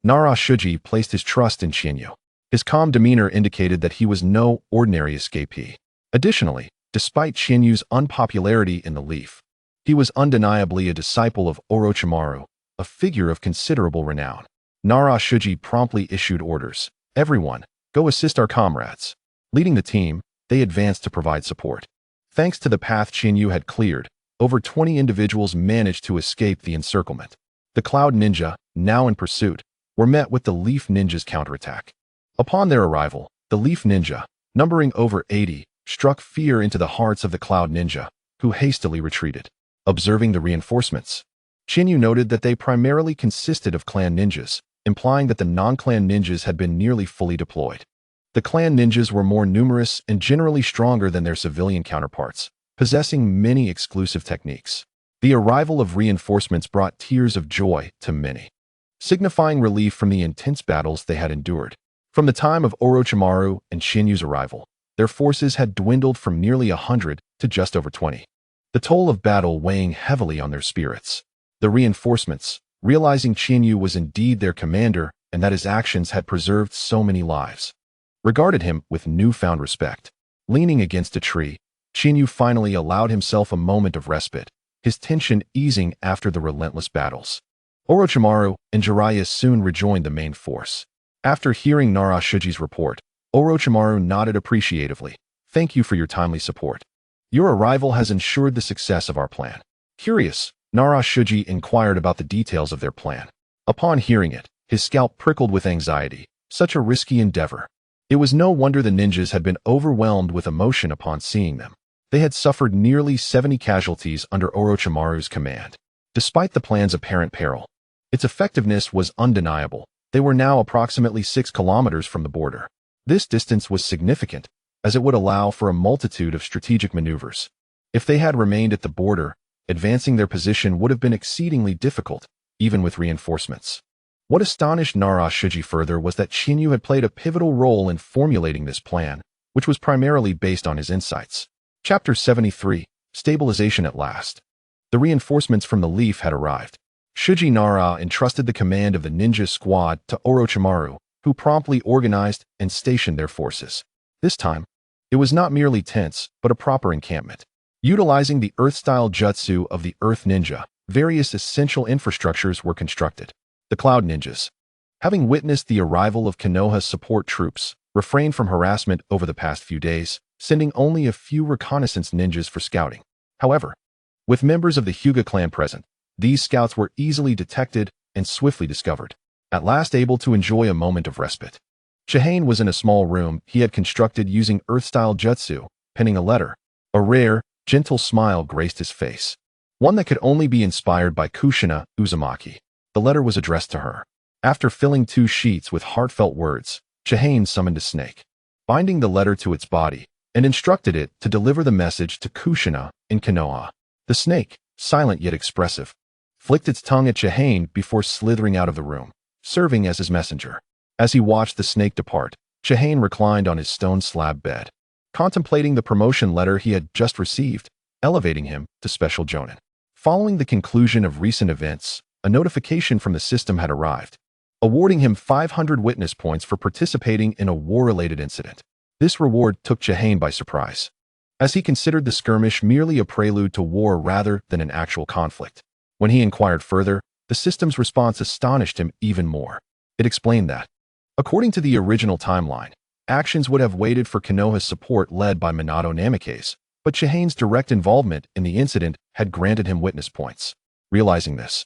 Narashuji placed his trust in Chiyu. His calm demeanor indicated that he was no ordinary escapee. Additionally, despite Chinyu's unpopularity in the Leaf, he was undeniably a disciple of Orochimaru, a figure of considerable renown. Narashuji promptly issued orders. "Everyone, go assist our comrades." Leading the team, they advanced to provide support. Thanks to the path Chiyu had cleared, over 20 individuals managed to escape the encirclement. The Cloud Ninja, now in pursuit, were met with the Leaf Ninja's counterattack. Upon their arrival, the Leaf Ninja, numbering over 80, struck fear into the hearts of the Cloud Ninja, who hastily retreated. Observing the reinforcements, Chiyu noted that they primarily consisted of clan ninjas, implying that the non-clan ninjas had been nearly fully deployed. The clan ninjas were more numerous and generally stronger than their civilian counterparts, possessing many exclusive techniques. The arrival of reinforcements brought tears of joy to many, signifying relief from the intense battles they had endured. From the time of Orochimaru and Chinyu's arrival, their forces had dwindled from nearly 100 to just over 20. The toll of battle weighing heavily on their spirits. The reinforcements, realizing Chiyu was indeed their commander and that his actions had preserved so many lives, regarded him with newfound respect. Leaning against a tree, Chiyu finally allowed himself a moment of respite, his tension easing after the relentless battles. Orochimaru and Jiraiya soon rejoined the main force. After hearing Narashuji's report, Orochimaru nodded appreciatively. "Thank you for your timely support. Your arrival has ensured the success of our plan." Curious, Nara Shuji inquired about the details of their plan. Upon hearing it, his scalp prickled with anxiety. Such a risky endeavor. It was no wonder the ninjas had been overwhelmed with emotion upon seeing them. They had suffered nearly 70 casualties under Orochimaru's command. Despite the plan's apparent peril, its effectiveness was undeniable. They were now approximately 6 kilometers from the border. This distance was significant, as it would allow for a multitude of strategic maneuvers. If they had remained at the border, advancing their position would have been exceedingly difficult, even with reinforcements. What astonished Nara Shuji further was that Chiyu had played a pivotal role in formulating this plan, which was primarily based on his insights. Chapter 73, Stabilization at Last. The reinforcements from the Leaf had arrived. Shuji Nara entrusted the command of the ninja squad to Orochimaru, who promptly organized and stationed their forces. This time, it was not merely tents, but a proper encampment. Utilizing the Earth-style jutsu of the Earth Ninja, various essential infrastructures were constructed. The Cloud Ninjas, having witnessed the arrival of Konoha's support troops, refrained from harassment over the past few days, sending only a few reconnaissance ninjas for scouting. However, with members of the Hyuga clan present, these scouts were easily detected and swiftly discovered. At last able to enjoy a moment of respite, Chihane was in a small room he had constructed using Earth-style jutsu, penning a letter. A rare, gentle smile graced his face, one that could only be inspired by Kushina Uzumaki. The letter was addressed to her. After filling 2 sheets with heartfelt words, Chihane summoned a snake, binding the letter to its body, and instructed it to deliver the message to Kushina in Konoha. The snake, silent yet expressive, flicked its tongue at Chihane before slithering out of the room, serving as his messenger. As he watched the snake depart, Chihane reclined on his stone slab bed, contemplating the promotion letter he had just received, elevating him to Special Jonin. Following the conclusion of recent events, a notification from the system had arrived, awarding him 500 witness points for participating in a war-related incident. This reward took Chihane by surprise, as he considered the skirmish merely a prelude to war rather than an actual conflict. When he inquired further, the system's response astonished him even more. It explained that, according to the original timeline, actions would have waited for Konoha's support led by Minato Namikaze, but Chihane's direct involvement in the incident had granted him witness points. Realizing this,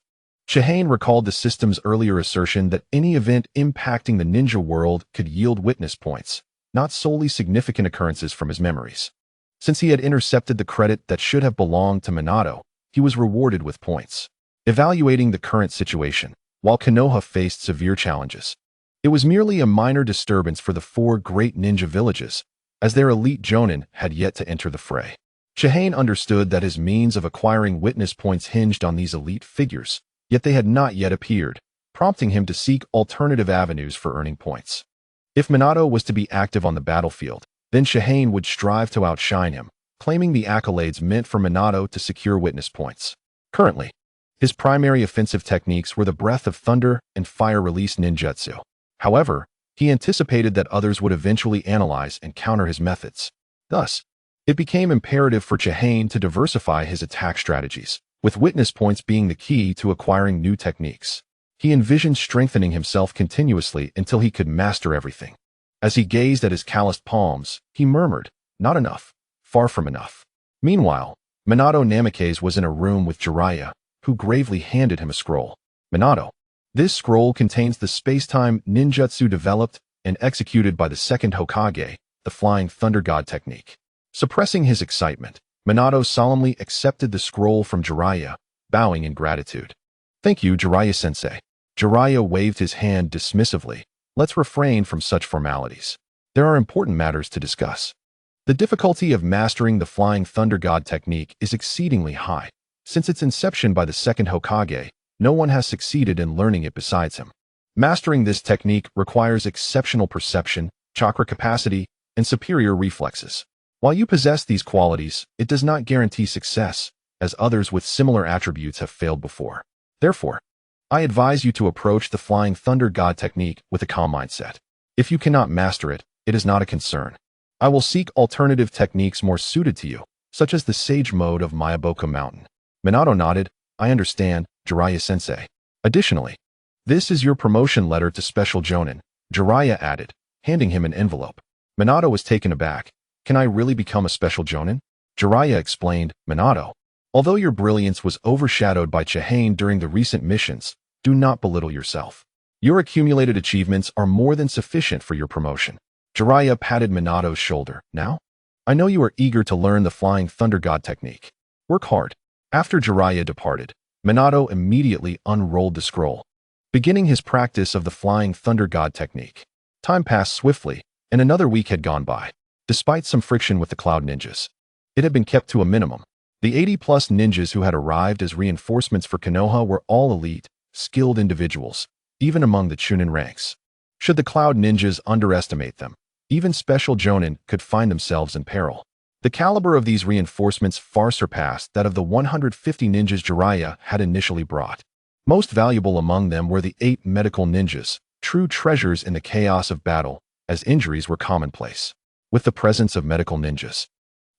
Chihane recalled the system's earlier assertion that any event impacting the ninja world could yield witness points, not solely significant occurrences from his memories. Since he had intercepted the credit that should have belonged to Minato, he was rewarded with points. Evaluating the current situation, while Konoha faced severe challenges, it was merely a minor disturbance for the 4 great ninja villages, as their elite jonin had yet to enter the fray. Chihane understood that his means of acquiring witness points hinged on these elite figures, yet they had not yet appeared, prompting him to seek alternative avenues for earning points. If Minato was to be active on the battlefield, then Chihane would strive to outshine him, claiming the accolades meant for Minato to secure witness points. Currently, his primary offensive techniques were the Breath of Thunder and Fire Release ninjutsu. However, he anticipated that others would eventually analyze and counter his methods. Thus, it became imperative for Chihane to diversify his attack strategies, with witness points being the key to acquiring new techniques. He envisioned strengthening himself continuously until he could master everything. As he gazed at his calloused palms, he murmured, "Not enough. Far from enough." Meanwhile, Minato Namikaze was in a room with Jiraiya, who gravely handed him a scroll. "Minato, this scroll contains the space-time ninjutsu developed and executed by the second Hokage, the Flying Thunder God technique." Suppressing his excitement, Minato solemnly accepted the scroll from Jiraiya, bowing in gratitude. "Thank you, Jiraiya-sensei." Jiraiya waved his hand dismissively. "Let's refrain from such formalities. There are important matters to discuss." The difficulty of mastering the Flying Thunder God technique is exceedingly high. Since its inception by the second Hokage, no one has succeeded in learning it besides him. Mastering this technique requires exceptional perception, chakra capacity, and superior reflexes. While you possess these qualities, it does not guarantee success, as others with similar attributes have failed before. Therefore, I advise you to approach the Flying Thunder God technique with a calm mindset. If you cannot master it, it is not a concern. I will seek alternative techniques more suited to you, such as the Sage Mode of Mayaboku Mountain. Minato nodded. "I understand, Jiraiya-sensei." Additionally, this is your promotion letter to Special Jonin, Jiraiya added, handing him an envelope. Minato was taken aback. "Can I really become a Special Jonin?" Jiraiya explained. "Minato, Although your brilliance was overshadowed by Chihane during the recent missions, do not belittle yourself. Your accumulated achievements are more than sufficient for your promotion. Jiraiya patted Minato's shoulder. Now? I know you are eager to learn the Flying Thunder God technique. Work hard. After Jiraiya departed, Minato immediately unrolled the scroll, beginning his practice of the Flying Thunder God technique. Time passed swiftly, and another week had gone by. Despite some friction with the Cloud Ninjas, it had been kept to a minimum. The 80-plus ninjas who had arrived as reinforcements for Konoha were all elite, skilled individuals, even among the Chunin ranks. Should the Cloud Ninjas underestimate them, even special Jonin could find themselves in peril. The caliber of these reinforcements far surpassed that of the 150 ninjas Jiraiya had initially brought. Most valuable among them were the 8 medical ninjas, true treasures in the chaos of battle, as injuries were commonplace. With the presence of medical ninjas,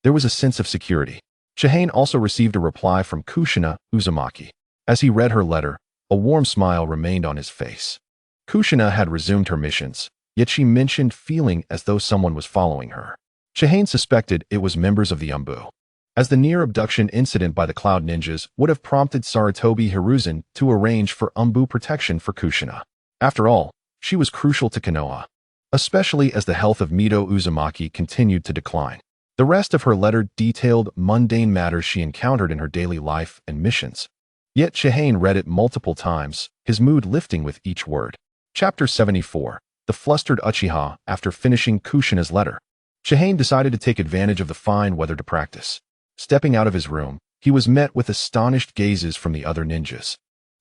there was a sense of security. Chihane also received a reply from Kushina Uzumaki. As he read her letter, a warm smile remained on his face. Kushina had resumed her missions, yet she mentioned feeling as though someone was following her. Chihane suspected it was members of the Umbu, as the near-abduction incident by the Cloud Ninjas would have prompted Sarutobi Hiruzen to arrange for Umbu protection for Kushina. After all, she was crucial to Konoha, especially as the health of Mito Uzumaki continued to decline. The rest of her letter detailed mundane matters she encountered in her daily life and missions. Yet Chihane read it multiple times, his mood lifting with each word. Chapter 74. The Flustered Uchiha. After finishing Kushina's letter, Chihane decided to take advantage of the fine weather to practice. Stepping out of his room, he was met with astonished gazes from the other ninjas,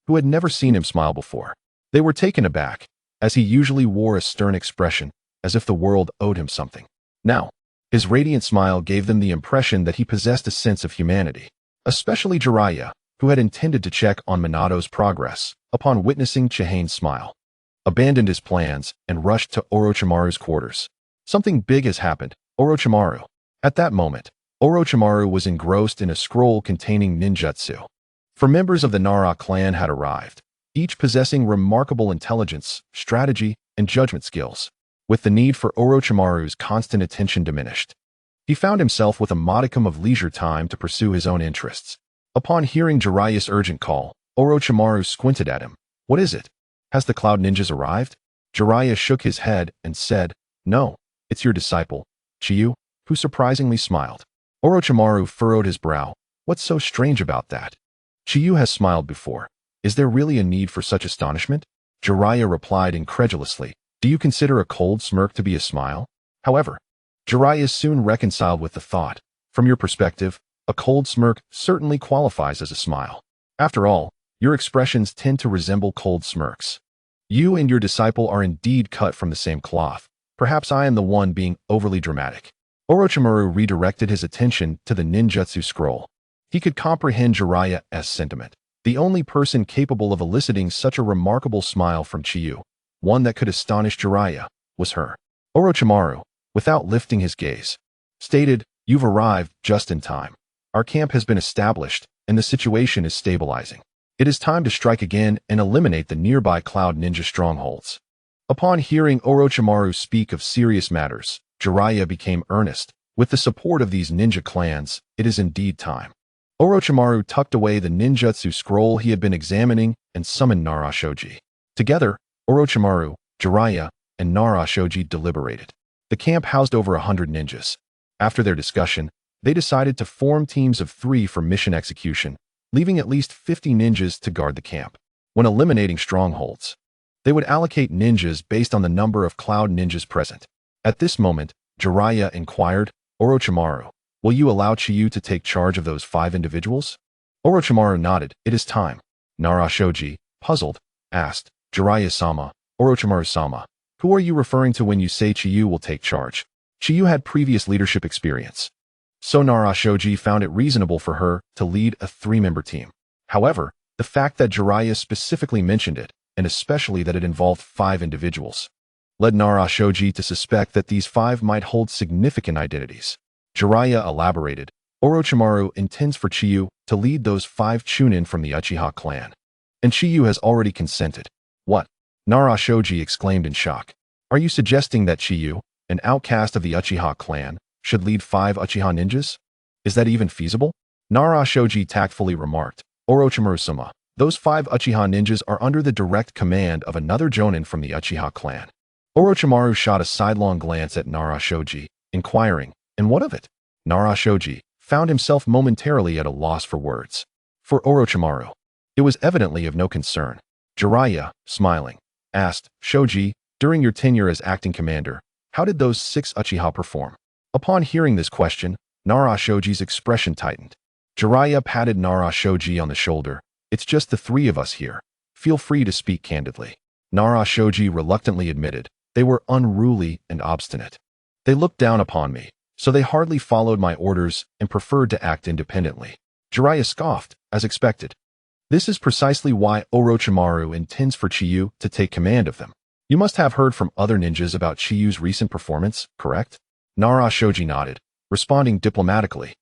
who had never seen him smile before. They were taken aback, as he usually wore a stern expression, as if the world owed him something. Now, his radiant smile gave them the impression that he possessed a sense of humanity, especially Jiraiya, who had intended to check on Minato's progress, upon witnessing Chihane's smile, abandoned his plans and rushed to Orochimaru's quarters. Something big has happened, Orochimaru. At that moment, Orochimaru was engrossed in a scroll containing ninjutsu. For members of the Nara clan had arrived, each possessing remarkable intelligence, strategy, and judgment skills. With the need for Orochimaru's constant attention diminished, he found himself with a modicum of leisure time to pursue his own interests. Upon hearing Jiraiya's urgent call, Orochimaru squinted at him. What is it? Has the Cloud Ninjas arrived? Jiraiya shook his head and said, No, it's your disciple, Chiyu, who surprisingly smiled. Orochimaru furrowed his brow. What's so strange about that? Chiyu has smiled before. Is there really a need for such astonishment? Jiraiya replied incredulously. Do you consider a cold smirk to be a smile? However, Jiraiya soon reconciled with the thought. From your perspective, a cold smirk certainly qualifies as a smile. After all, your expressions tend to resemble cold smirks. You and your disciple are indeed cut from the same cloth. Perhaps I am the one being overly dramatic. Orochimaru redirected his attention to the ninjutsu scroll. He could comprehend Jiraiya's sentiment. The only person capable of eliciting such a remarkable smile from Chiyu, one that could astonish Jiraiya, was her. Orochimaru, without lifting his gaze, stated, You've arrived just in time. Our camp has been established, and the situation is stabilizing. It is time to strike again and eliminate the nearby Cloud Ninja strongholds. Upon hearing Orochimaru speak of serious matters, Jiraiya became earnest. With the support of these ninja clans, it is indeed time. Orochimaru tucked away the ninjutsu scroll he had been examining and summoned Nara Shoji. Together, Orochimaru, Jiraiya, and Nara Shoji deliberated. The camp housed over 100 ninjas. After their discussion, they decided to form teams of 3 for mission execution, leaving at least 50 ninjas to guard the camp. When eliminating strongholds, they would allocate ninjas based on the number of Cloud Ninjas present. At this moment, Jiraiya inquired, Orochimaru, will you allow Chiyu to take charge of those 5 individuals? Orochimaru nodded. It is time. Nara Shoji, puzzled, asked, Jiraiya-sama, Orochimaru-sama, who are you referring to when you say Chiyu will take charge? Chiyu had previous leadership experience, so Nara Shoji found it reasonable for her to lead a 3-member team. However, the fact that Jiraiya specifically mentioned it, and especially that it involved 5 individuals, led Nara Shoji to suspect that these 5 might hold significant identities. Jiraiya elaborated, Orochimaru intends for Chiyu to lead those 5 Chunin from the Uchiha clan, and Chiyu has already consented. What? Nara Shoji exclaimed in shock. Are you suggesting that Chiyu, an outcast of the Uchiha clan, should lead 5 Uchiha ninjas? Is that even feasible? Nara Shoji tactfully remarked. Orochimaru-sama, those 5 Uchiha ninjas are under the direct command of another jonin from the Uchiha clan. Orochimaru shot a sidelong glance at Nara Shoji, inquiring, and what of it? Nara Shoji found himself momentarily at a loss for words. For Orochimaru, it was evidently of no concern. Jiraiya, smiling, asked, Shoji, during your tenure as acting commander, how did those 6 Uchiha perform? Upon hearing this question, Nara Shoji's expression tightened. Jiraiya patted Nara Shoji on the shoulder. It's just the 3 of us here. Feel free to speak candidly. Nara Shoji reluctantly admitted. They were unruly and obstinate. They looked down upon me, so they hardly followed my orders and preferred to act independently. Jiraiya scoffed, as expected. This is precisely why Orochimaru intends for Chiyu to take command of them. You must have heard from other ninjas about Chiyu's recent performance, correct? Nara Shoji nodded, responding diplomatically.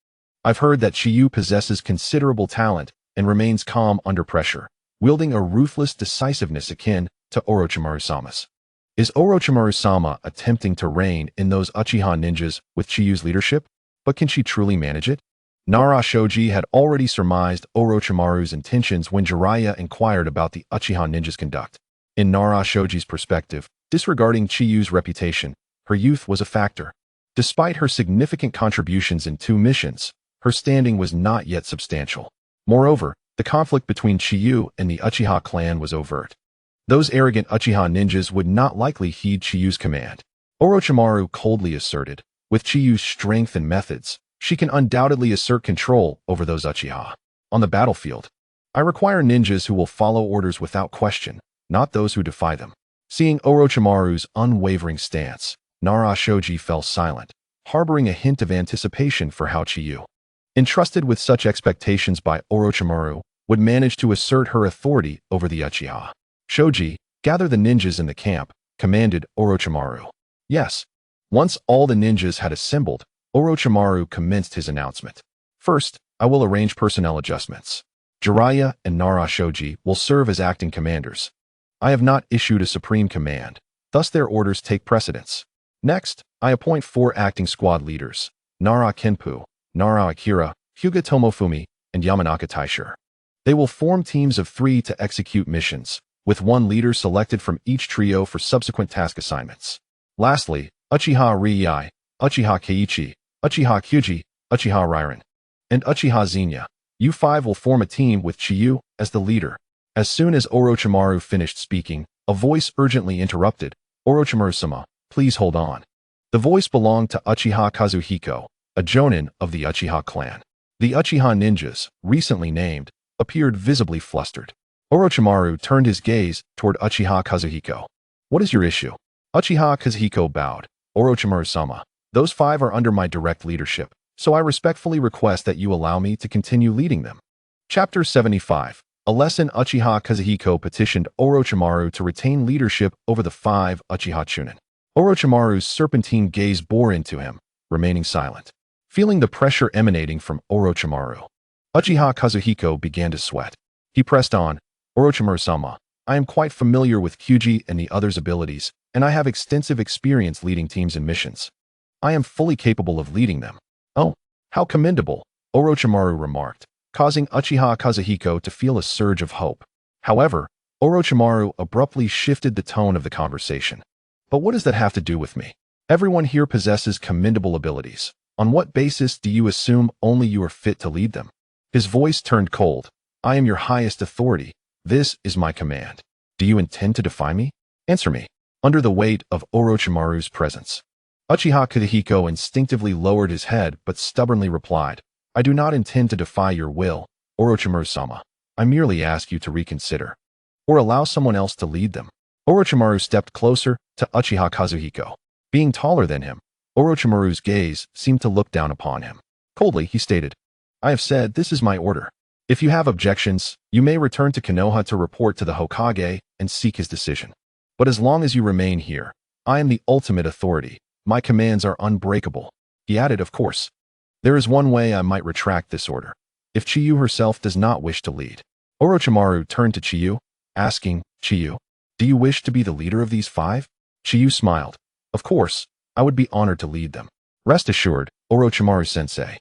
I've heard that Chiyu possesses considerable talent and remains calm under pressure, wielding a ruthless decisiveness akin to Orochimaru-sama's. Is Orochimaru-sama attempting to reign in those Uchiha ninjas with Chiyu's leadership? But can she truly manage it? Nara Shoji had already surmised Orochimaru's intentions when Jiraiya inquired about the Uchiha ninjas' conduct. In Nara Shoji's perspective, disregarding Chiyu's reputation, her youth was a factor. Despite her significant contributions in 2 missions, her standing was not yet substantial. Moreover, the conflict between Chiyu and the Uchiha clan was overt. Those arrogant Uchiha ninjas would not likely heed Chiyu's command. Orochimaru coldly asserted, with Chiyu's strength and methods, she can undoubtedly assert control over those Uchiha. On the battlefield, I require ninjas who will follow orders without question, not those who defy them. Seeing Orochimaru's unwavering stance, Nara Shoji fell silent, harboring a hint of anticipation for how Chiyu, entrusted with such expectations by Orochimaru, would manage to assert her authority over the Uchiha. Shoji, gather the ninjas in the camp, commanded Orochimaru. Yes. Once all the ninjas had assembled, Orochimaru commenced his announcement. First, I will arrange personnel adjustments. Jiraiya and Nara Shoji will serve as acting commanders. I have not issued a supreme command, thus their orders take precedence. Next, I appoint 4 acting squad leaders, Nara Kenpu, Nara Akira, Hyuga Tomofumi, and Yamanaka Taishur. They will form teams of 3 to execute missions, with 1 leader selected from each trio for subsequent task assignments. Lastly, Uchiha Riei, Uchiha Keiichi, Uchiha Kyuji, Uchiha Rairan, and Uchiha Xenia. You 5 will form a team with Chiyu as the leader. As soon as Orochimaru finished speaking, a voice urgently interrupted. Orochimaru-sama, please hold on. The voice belonged to Uchiha Kazuhiko, a jonin of the Uchiha clan. The Uchiha ninjas, recently named, appeared visibly flustered. Orochimaru turned his gaze toward Uchiha Kazuhiko. What is your issue? Uchiha Kazuhiko bowed. Orochimaru-sama, those 5 are under my direct leadership, so I respectfully request that you allow me to continue leading them. Chapter 75. A lesson. Uchiha Kazuhiko petitioned Orochimaru to retain leadership over the 5 Uchiha Chunin. Orochimaru's serpentine gaze bore into him, remaining silent. Feeling the pressure emanating from Orochimaru, Uchiha Kazuhiko began to sweat. He pressed on, Orochimaru-sama, I am quite familiar with Kyuji and the others' abilities, and I have extensive experience leading teams in missions. I am fully capable of leading them. Oh, how commendable, Orochimaru remarked, causing Uchiha Kazuhiko to feel a surge of hope. However, Orochimaru abruptly shifted the tone of the conversation. But what does that have to do with me? Everyone here possesses commendable abilities. On what basis do you assume only you are fit to lead them? His voice turned cold. I am your highest authority. This is my command. Do you intend to defy me? Answer me. Under the weight of Orochimaru's presence, Uchiha Kazuhiko instinctively lowered his head but stubbornly replied, I do not intend to defy your will, Orochimaru-sama. I merely ask you to reconsider, or allow someone else to lead them. Orochimaru stepped closer to Uchiha Kazuhiko. Being taller than him, Orochimaru's gaze seemed to look down upon him. Coldly, he stated, I have said this is my order. If you have objections, you may return to Konoha to report to the Hokage and seek his decision. But as long as you remain here, I am the ultimate authority. My commands are unbreakable. He added, of course. There is one way I might retract this order. If Chiyu herself does not wish to lead. Orochimaru turned to Chiyu, asking, Chiyu, do you wish to be the leader of these 5? Chiyu smiled. Of course, I would be honored to lead them. Rest assured, Orochimaru-sensei.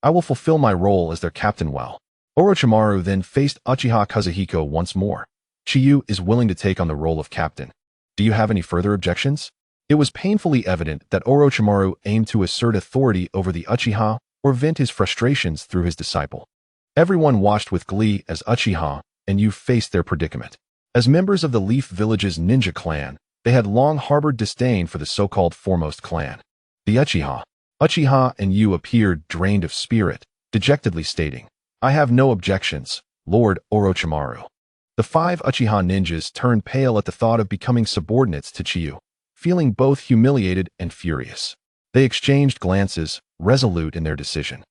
I will fulfill my role as their captain well. Orochimaru then faced Uchiha Kazuhiko once more. Chiyu is willing to take on the role of captain. Do you have any further objections? It was painfully evident that Orochimaru aimed to assert authority over the Uchiha or vent his frustrations through his disciple. Everyone watched with glee as Uchiha and Yu faced their predicament. As members of the Leaf Village's ninja clan, they had long harbored disdain for the so-called foremost clan. The Uchiha and Yu appeared drained of spirit, dejectedly stating, "I have no objections, Lord Orochimaru." The 5 Uchiha ninjas turned pale at the thought of becoming subordinates to Chiyu, feeling both humiliated and furious. They exchanged glances, resolute in their decision.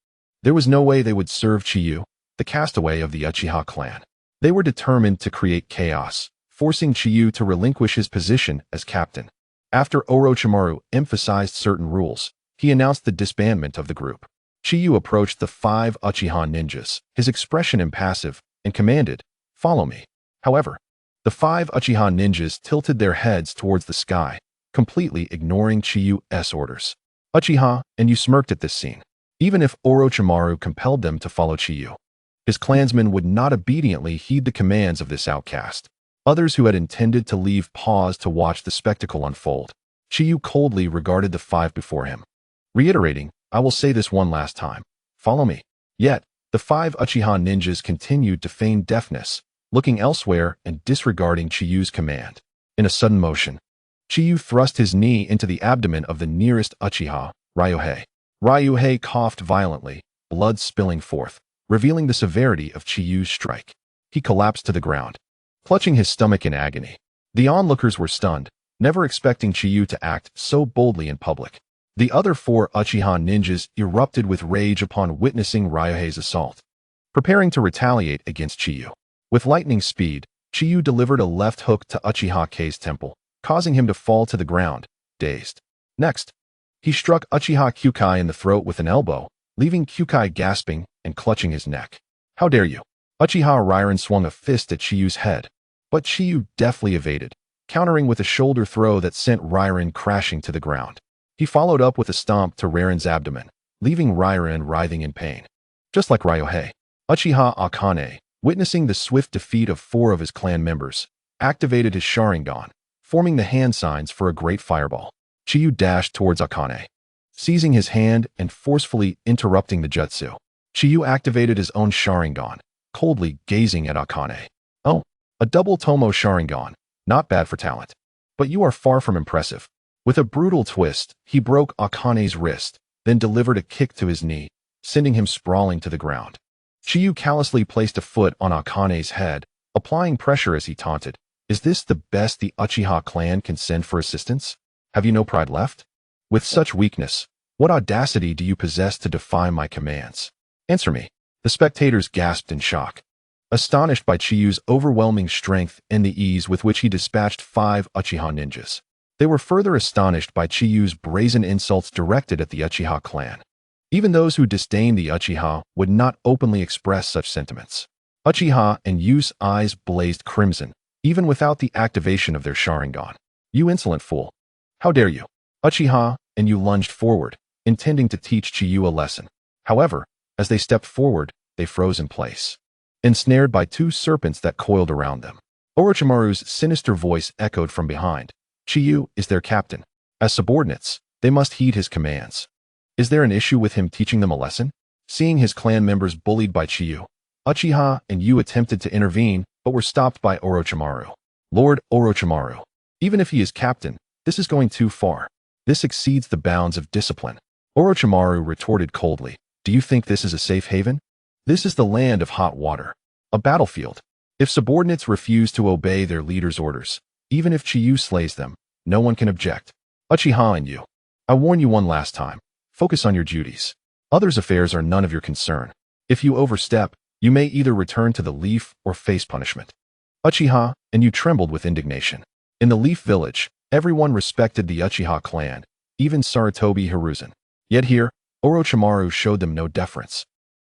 There was no way they would serve Chiyu, the castaway of the Uchiha clan. They were determined to create chaos, forcing Chiyu to relinquish his position as captain. After Orochimaru emphasized certain rules, he announced the disbandment of the group. Chiyu approached the 5 Uchiha ninjas, his expression impassive, and commanded, "Follow me." However, the 5 Uchiha ninjas tilted their heads towards the sky, completely ignoring Chiyu's orders. Uchiha and Yu smirked at this scene. Even if Orochimaru compelled them to follow Chiyu, his clansmen would not obediently heed the commands of this outcast. Others who had intended to leave paused to watch the spectacle unfold. Chiyu coldly regarded the 5 before him, reiterating, "I will say this one last time. Follow me." Yet, the 5 Uchiha ninjas continued to feign deafness, looking elsewhere and disregarding Chiyu's command. In a sudden motion, Chiyu thrust his knee into the abdomen of the nearest Uchiha, Ryuhei. Ryuhei coughed violently, blood spilling forth, revealing the severity of Chiyu's strike. He collapsed to the ground, clutching his stomach in agony. The onlookers were stunned, never expecting Chiyu to act so boldly in public. The other 4 Uchiha ninjas erupted with rage upon witnessing Ryuhei's assault, preparing to retaliate against Chiyu. With lightning speed, Chiyu delivered a left hook to Uchiha Kei's temple, causing him to fall to the ground, dazed. Next, he struck Uchiha Kyukai in the throat with an elbow, leaving Kyukai gasping and clutching his neck. "How dare you!" Uchiha Rairan swung a fist at Chiyu's head, but Chiyu deftly evaded, countering with a shoulder throw that sent Rairan crashing to the ground. He followed up with a stomp to Rairan's abdomen, leaving Rairan writhing in pain. Just like Ryuhei, Uchiha Akane, witnessing the swift defeat of 4 of his clan members, activated his Sharingan, forming the hand signs for a great fireball. Chiyu dashed towards Akane, seizing his hand and forcefully interrupting the jutsu. Chiyu activated his own Sharingan, coldly gazing at Akane. "Oh, a double Tomo Sharingan, not bad for talent. But you are far from impressive." With a brutal twist, he broke Akane's wrist, then delivered a kick to his knee, sending him sprawling to the ground. Chiyu callously placed a foot on Akane's head, applying pressure as he taunted, "Is this the best the Uchiha clan can send for assistance? Have you no pride left? With such weakness, what audacity do you possess to defy my commands? Answer me." The spectators gasped in shock, astonished by Chiyu's overwhelming strength and the ease with which he dispatched 5 Uchiha ninjas. They were further astonished by Chiyu's brazen insults directed at the Uchiha clan. Even those who disdained the Uchiha would not openly express such sentiments. Uchiha and Yu's eyes blazed crimson, even without the activation of their Sharingan. "You insolent fool! How dare you!" Uchiha and Yu lunged forward, intending to teach Chiyu a lesson. However, as they stepped forward, they froze in place, ensnared by 2 serpents that coiled around them. Orochimaru's sinister voice echoed from behind. "Chiyu is their captain. As subordinates, they must heed his commands. Is there an issue with him teaching them a lesson?" Seeing his clan members bullied by Chiyu, Uchiha and Yu attempted to intervene but were stopped by Orochimaru. "Lord Orochimaru, even if he is captain, this is going too far. This exceeds the bounds of discipline." Orochimaru retorted coldly, "Do you think this is a safe haven? This is the land of hot water, a battlefield. If subordinates refuse to obey their leader's orders, even if Chiyu slays them, no one can object. Uchiha and Yu, I warn you one last time. Focus on your duties. Others' affairs are none of your concern. If you overstep, you may either return to the Leaf or face punishment." Uchiha and Yu trembled with indignation. In the Leaf Village, everyone respected the Uchiha clan, even Sarutobi Hiruzen. Yet here, Orochimaru showed them no deference,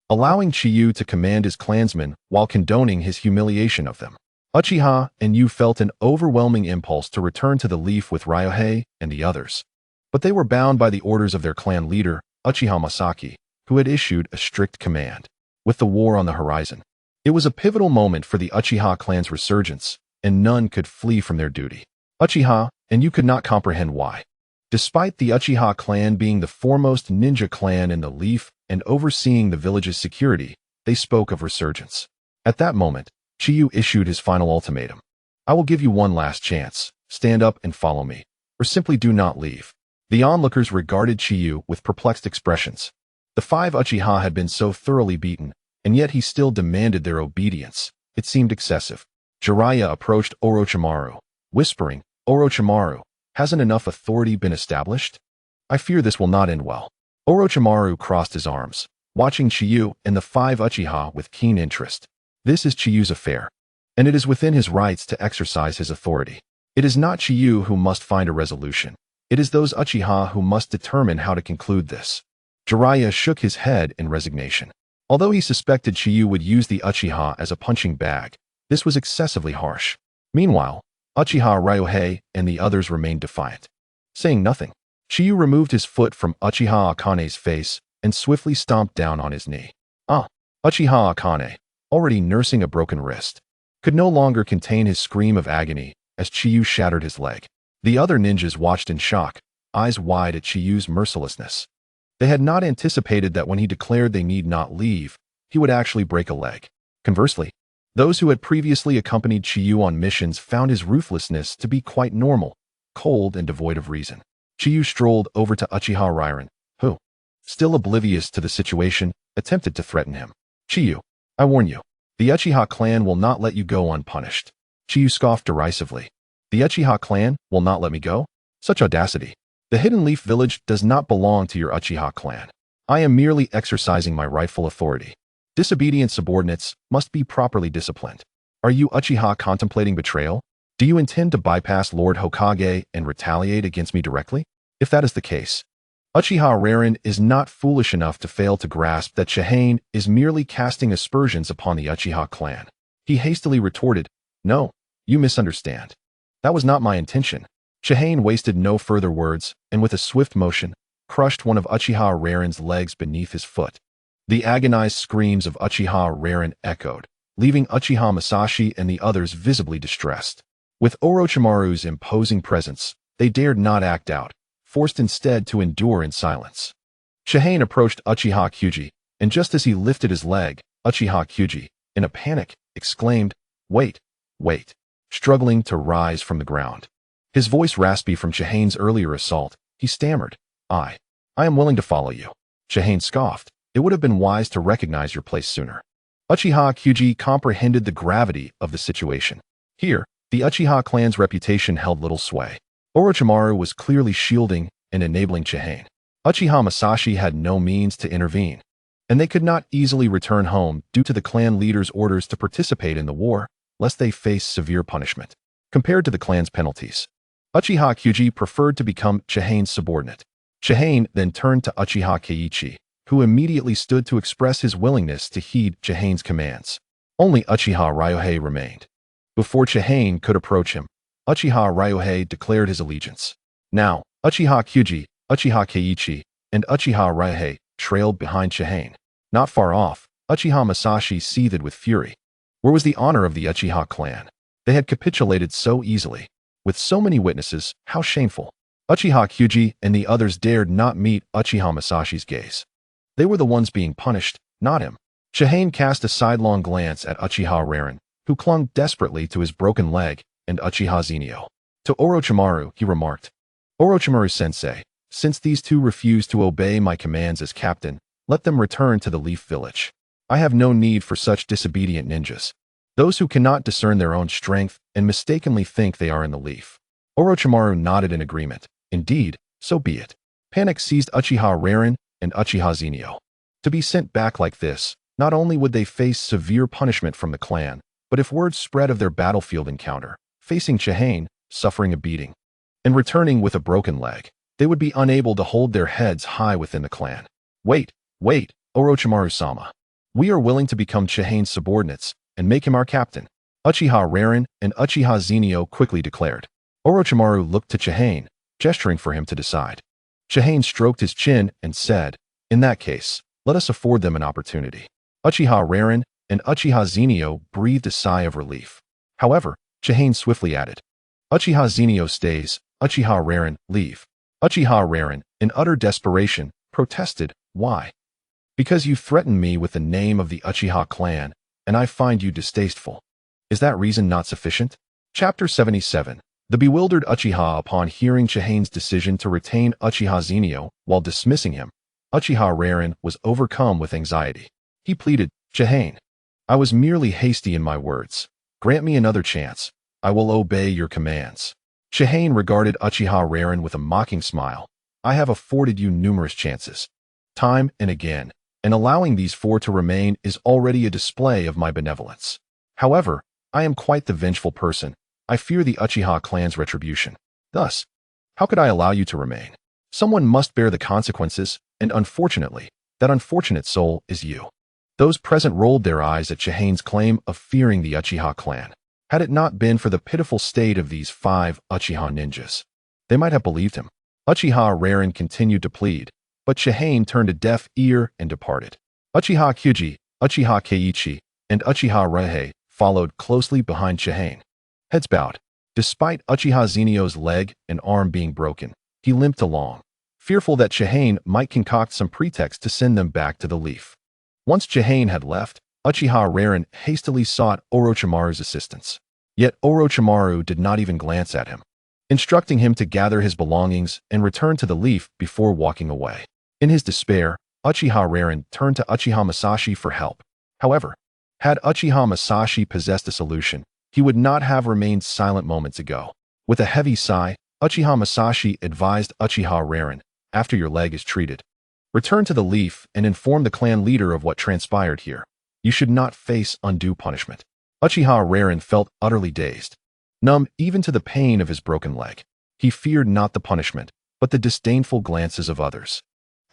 allowing Chiyu to command his clansmen while condoning his humiliation of them. Uchiha and Yu felt an overwhelming impulse to return to the Leaf with Ryuhei and the others. But they were bound by the orders of their clan leader, Uchiha Masaki, who had issued a strict command. With the war on the horizon, it was a pivotal moment for the Uchiha clan's resurgence, and none could flee from their duty. Uchiha, and you could not comprehend why. Despite the Uchiha clan being the foremost ninja clan in the Leaf and overseeing the village's security, they spoke of resurgence. At that moment, Chiyu issued his final ultimatum. I will give you one last chance. Stand up and follow me, or simply do not leave. The onlookers regarded Chiyu with perplexed expressions. The 5 Uchiha had been so thoroughly beaten, and yet he still demanded their obedience. It seemed excessive. Jiraiya approached Orochimaru, whispering, Orochimaru, hasn't enough authority been established? I fear this will not end well. Orochimaru crossed his arms, watching Chiyu and the 5 Uchiha with keen interest. This is Chiyu's affair, and it is within his rights to exercise his authority. It is not Chiyu who must find a resolution. It is those Uchiha who must determine how to conclude this. Jiraiya shook his head in resignation. Although he suspected Chiyu would use the Uchiha as a punching bag, this was excessively harsh. Meanwhile, Uchiha Ryohei and the others remained defiant. Saying nothing, Chiyu removed his foot from Uchiha Akane's face and swiftly stomped down on his knee. Uchiha Akane, already nursing a broken wrist, could no longer contain his scream of agony as Chiyu shattered his leg. The other ninjas watched in shock, eyes wide at Chiyu's mercilessness. They had not anticipated that when he declared they need not leave, he would actually break a leg. Conversely, those who had previously accompanied Chiyu on missions found his ruthlessness to be quite normal, cold and devoid of reason. Chiyu strolled over to Uchiha Rairan, who, still oblivious to the situation, attempted to threaten him. Chiyu, I warn you, the Uchiha clan will not let you go unpunished. Chiyu scoffed derisively. The Uchiha clan will not let me go? Such audacity. The Hidden Leaf Village does not belong to your Uchiha clan. I am merely exercising my rightful authority. Disobedient subordinates must be properly disciplined. Are you Uchiha contemplating betrayal? Do you intend to bypass Lord Hokage and retaliate against me directly? If that is the case, Uchiha Rairan is not foolish enough to fail to grasp that Shihane is merely casting aspersions upon the Uchiha clan. He hastily retorted, No, you misunderstand. That was not my intention. Shihane wasted no further words, and with a swift motion, crushed one of Uchiha Rairan's legs beneath his foot. The agonized screams of Uchiha Rairan echoed, leaving Uchiha Masashi and the others visibly distressed. With Orochimaru's imposing presence, they dared not act out, forced instead to endure in silence. Shihane approached Uchiha Kyuji, and just as he lifted his leg, Uchiha Kyuji, in a panic, exclaimed, Wait, wait, struggling to rise from the ground. His voice raspy from Shihane's earlier assault, he stammered, I am willing to follow you. Shihane scoffed, It would have been wise to recognize your place sooner. Uchiha Kyuji comprehended the gravity of the situation. Here, the Uchiha clan's reputation held little sway. Orochimaru was clearly shielding and enabling Shihane. Uchiha Masashi had no means to intervene, and they could not easily return home due to the clan leader's orders to participate in the war, lest they face severe punishment. Compared to the clan's penalties, Uchiha Kyuji preferred to become Shihane's subordinate. Shihane then turned to Uchiha Keiichi, who immediately stood to express his willingness to heed Shihane's commands. Only Uchiha Ryohei remained. Before Shihane could approach him, Uchiha Ryohei declared his allegiance. Now, Uchiha Kyuji, Uchiha Keiichi, and Uchiha Ryohei trailed behind Shihane. Not far off, Uchiha Masashi seethed with fury. Where was the honor of the Uchiha clan? They had capitulated so easily. With so many witnesses, how shameful. Uchiha Kyuji and the others dared not meet Uchiha Masashi's gaze. They were the ones being punished, not him. Shihane cast a sidelong glance at Uchiha Rairan, who clung desperately to his broken leg, and Uchiha Zenio. To Orochimaru, he remarked, Orochimaru-sensei, since these two refuse to obey my commands as captain, let them return to the Leaf Village. I have no need for such disobedient ninjas. Those who cannot discern their own strength and mistakenly think they are in the Leaf. Orochimaru nodded in agreement. Indeed, so be it. Panic seized Uchiha Rairan and Uchiha Zenio. To be sent back like this, not only would they face severe punishment from the clan, but if word spread of their battlefield encounter, facing Shihane, suffering a beating, and returning with a broken leg, they would be unable to hold their heads high within the clan. Wait, Orochimaru-sama. We are willing to become Shihane's subordinates and make him our captain, Uchiha Rairan and Uchiha Zenio quickly declared. Orochimaru looked to Shihane, gesturing for him to decide. Shihane stroked his chin and said, In that case, Let us afford them an opportunity. Uchiha Raren and Uchiha Zenio breathed a sigh of relief. However, Chihane swiftly added, Uchiha Zenio stays, Uchiha Raren, leave. Uchiha Raren, in utter desperation, protested, why? Because you threatened me with the name of the Uchiha clan, and I find you distasteful. Is that reason not sufficient? Chapter 77. The bewildered Uchiha upon hearing Chihane's decision to retain Uchiha Zenio while dismissing him, Uchiha Raren was overcome with anxiety. He pleaded, Chihane, I was merely hasty in my words. Grant me another chance. I will obey your commands. Chihane regarded Uchiha Raren with a mocking smile. I have afforded you numerous chances, time and again, and allowing these four to remain is already a display of my benevolence. However, I am quite the vengeful person. I fear the Uchiha clan's retribution. Thus, how could I allow you to remain? Someone must bear the consequences, and unfortunately, that unfortunate soul is you. Those present rolled their eyes at Chihane's claim of fearing the Uchiha clan. Had it not been for the pitiful state of these 5 Uchiha ninjas, they might have believed him. Uchiha Raren continued to plead, but Chihane turned a deaf ear and departed. Uchiha Kyuji, Uchiha Keiichi, and Uchiha Reihei followed closely behind Chihane. Heads bowed. Despite Uchiha Zenio's leg and arm being broken, he limped along, fearful that Chihane might concoct some pretext to send them back to the Leaf. Once Chihane had left, Uchiha Raren hastily sought Orochimaru's assistance. Yet Orochimaru did not even glance at him, instructing him to gather his belongings and return to the Leaf before walking away. In his despair, Uchiha Raren turned to Uchiha Masashi for help. However, had Uchiha Masashi possessed a solution, he would not have remained silent moments ago. With a heavy sigh, Uchiha Masashi advised Uchiha Raren, after your leg is treated, return to the Leaf and inform the clan leader of what transpired here. You should not face undue punishment. Uchiha Raren felt utterly dazed, numb even to the pain of his broken leg. He feared not the punishment, but the disdainful glances of others.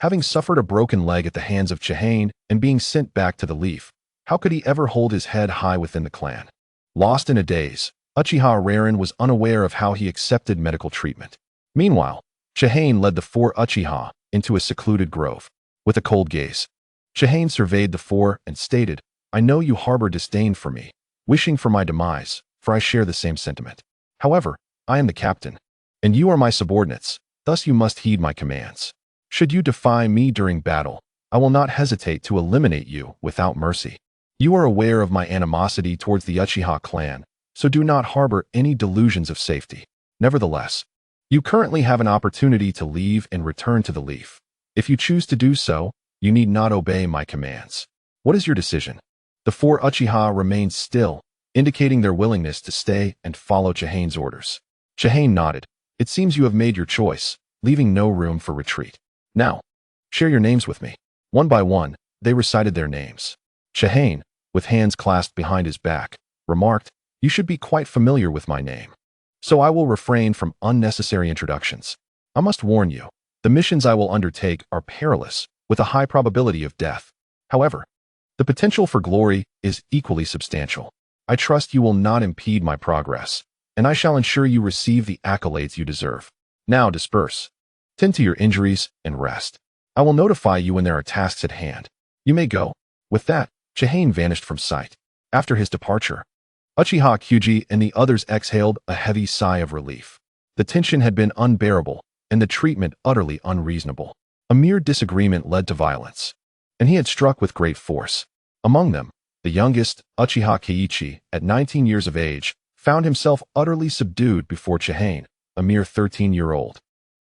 Having suffered a broken leg at the hands of Chihane and being sent back to the Leaf, how could he ever hold his head high within the clan? Lost in a daze, Uchiha Raren was unaware of how he accepted medical treatment. Meanwhile, Chihane led the 4 Uchiha into a secluded grove. With a cold gaze, Chihane surveyed the 4 and stated, I know you harbor disdain for me, wishing for my demise, for I share the same sentiment. However, I am the captain, and you are my subordinates, thus you must heed my commands. Should you defy me during battle, I will not hesitate to eliminate you without mercy. You are aware of my animosity towards the Uchiha clan, so do not harbor any delusions of safety. Nevertheless, you currently have an opportunity to leave and return to the Leaf. If you choose to do so, you need not obey my commands. What is your decision? The 4 Uchiha remained still, indicating their willingness to stay and follow Chihane's orders. Chihane nodded. It seems you have made your choice, leaving no room for retreat. Now, share your names with me. One by one, they recited their names. Chihane, with hands clasped behind his back, remarked, You should be quite familiar with my name. So I will refrain from unnecessary introductions. I must warn you, the missions I will undertake are perilous, with a high probability of death. However, the potential for glory is equally substantial. I trust you will not impede my progress, and I shall ensure you receive the accolades you deserve. Now disperse. Tend to your injuries and rest. I will notify you when there are tasks at hand. You may go. With that, Chihane vanished from sight. After his departure, Uchiha Kyuji and the others exhaled a heavy sigh of relief. The tension had been unbearable, and the treatment utterly unreasonable. A mere disagreement led to violence, and he had struck with great force. Among them, the youngest, Uchiha Keiichi, at 19 years of age, found himself utterly subdued before Chihane, a mere 13-year-old.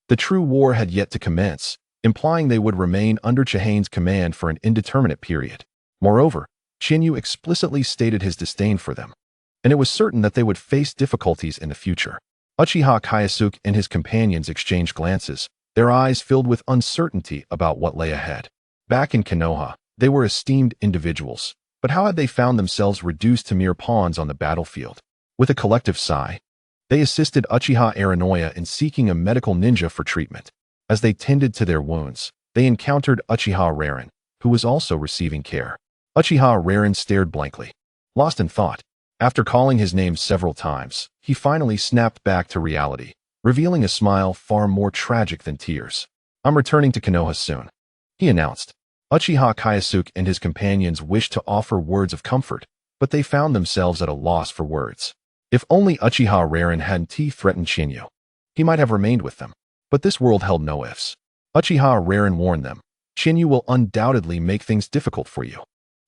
The true war had yet to commence, implying they would remain under Chihane's command for an indeterminate period. Moreover, Chiyu explicitly stated his disdain for them, and it was certain that they would face difficulties in the future. Uchiha Kayasuke and his companions exchanged glances, their eyes filled with uncertainty about what lay ahead. Back in Konoha, they were esteemed individuals, but how had they found themselves reduced to mere pawns on the battlefield? With a collective sigh, they assisted Uchiha Aranoya in seeking a medical ninja for treatment. As they tended to their wounds, they encountered Uchiha Raren, who was also receiving care. Uchiha Raren stared blankly, lost in thought. After calling his name several times, he finally snapped back to reality, revealing a smile far more tragic than tears. I'm returning to Konoha soon, he announced. Uchiha Kyosuke and his companions wished to offer words of comfort, but they found themselves at a loss for words. If only Uchiha Raren hadn't threatened Chiyu, he might have remained with them. But this world held no ifs. Uchiha Raren warned them, Chiyu will undoubtedly make things difficult for you.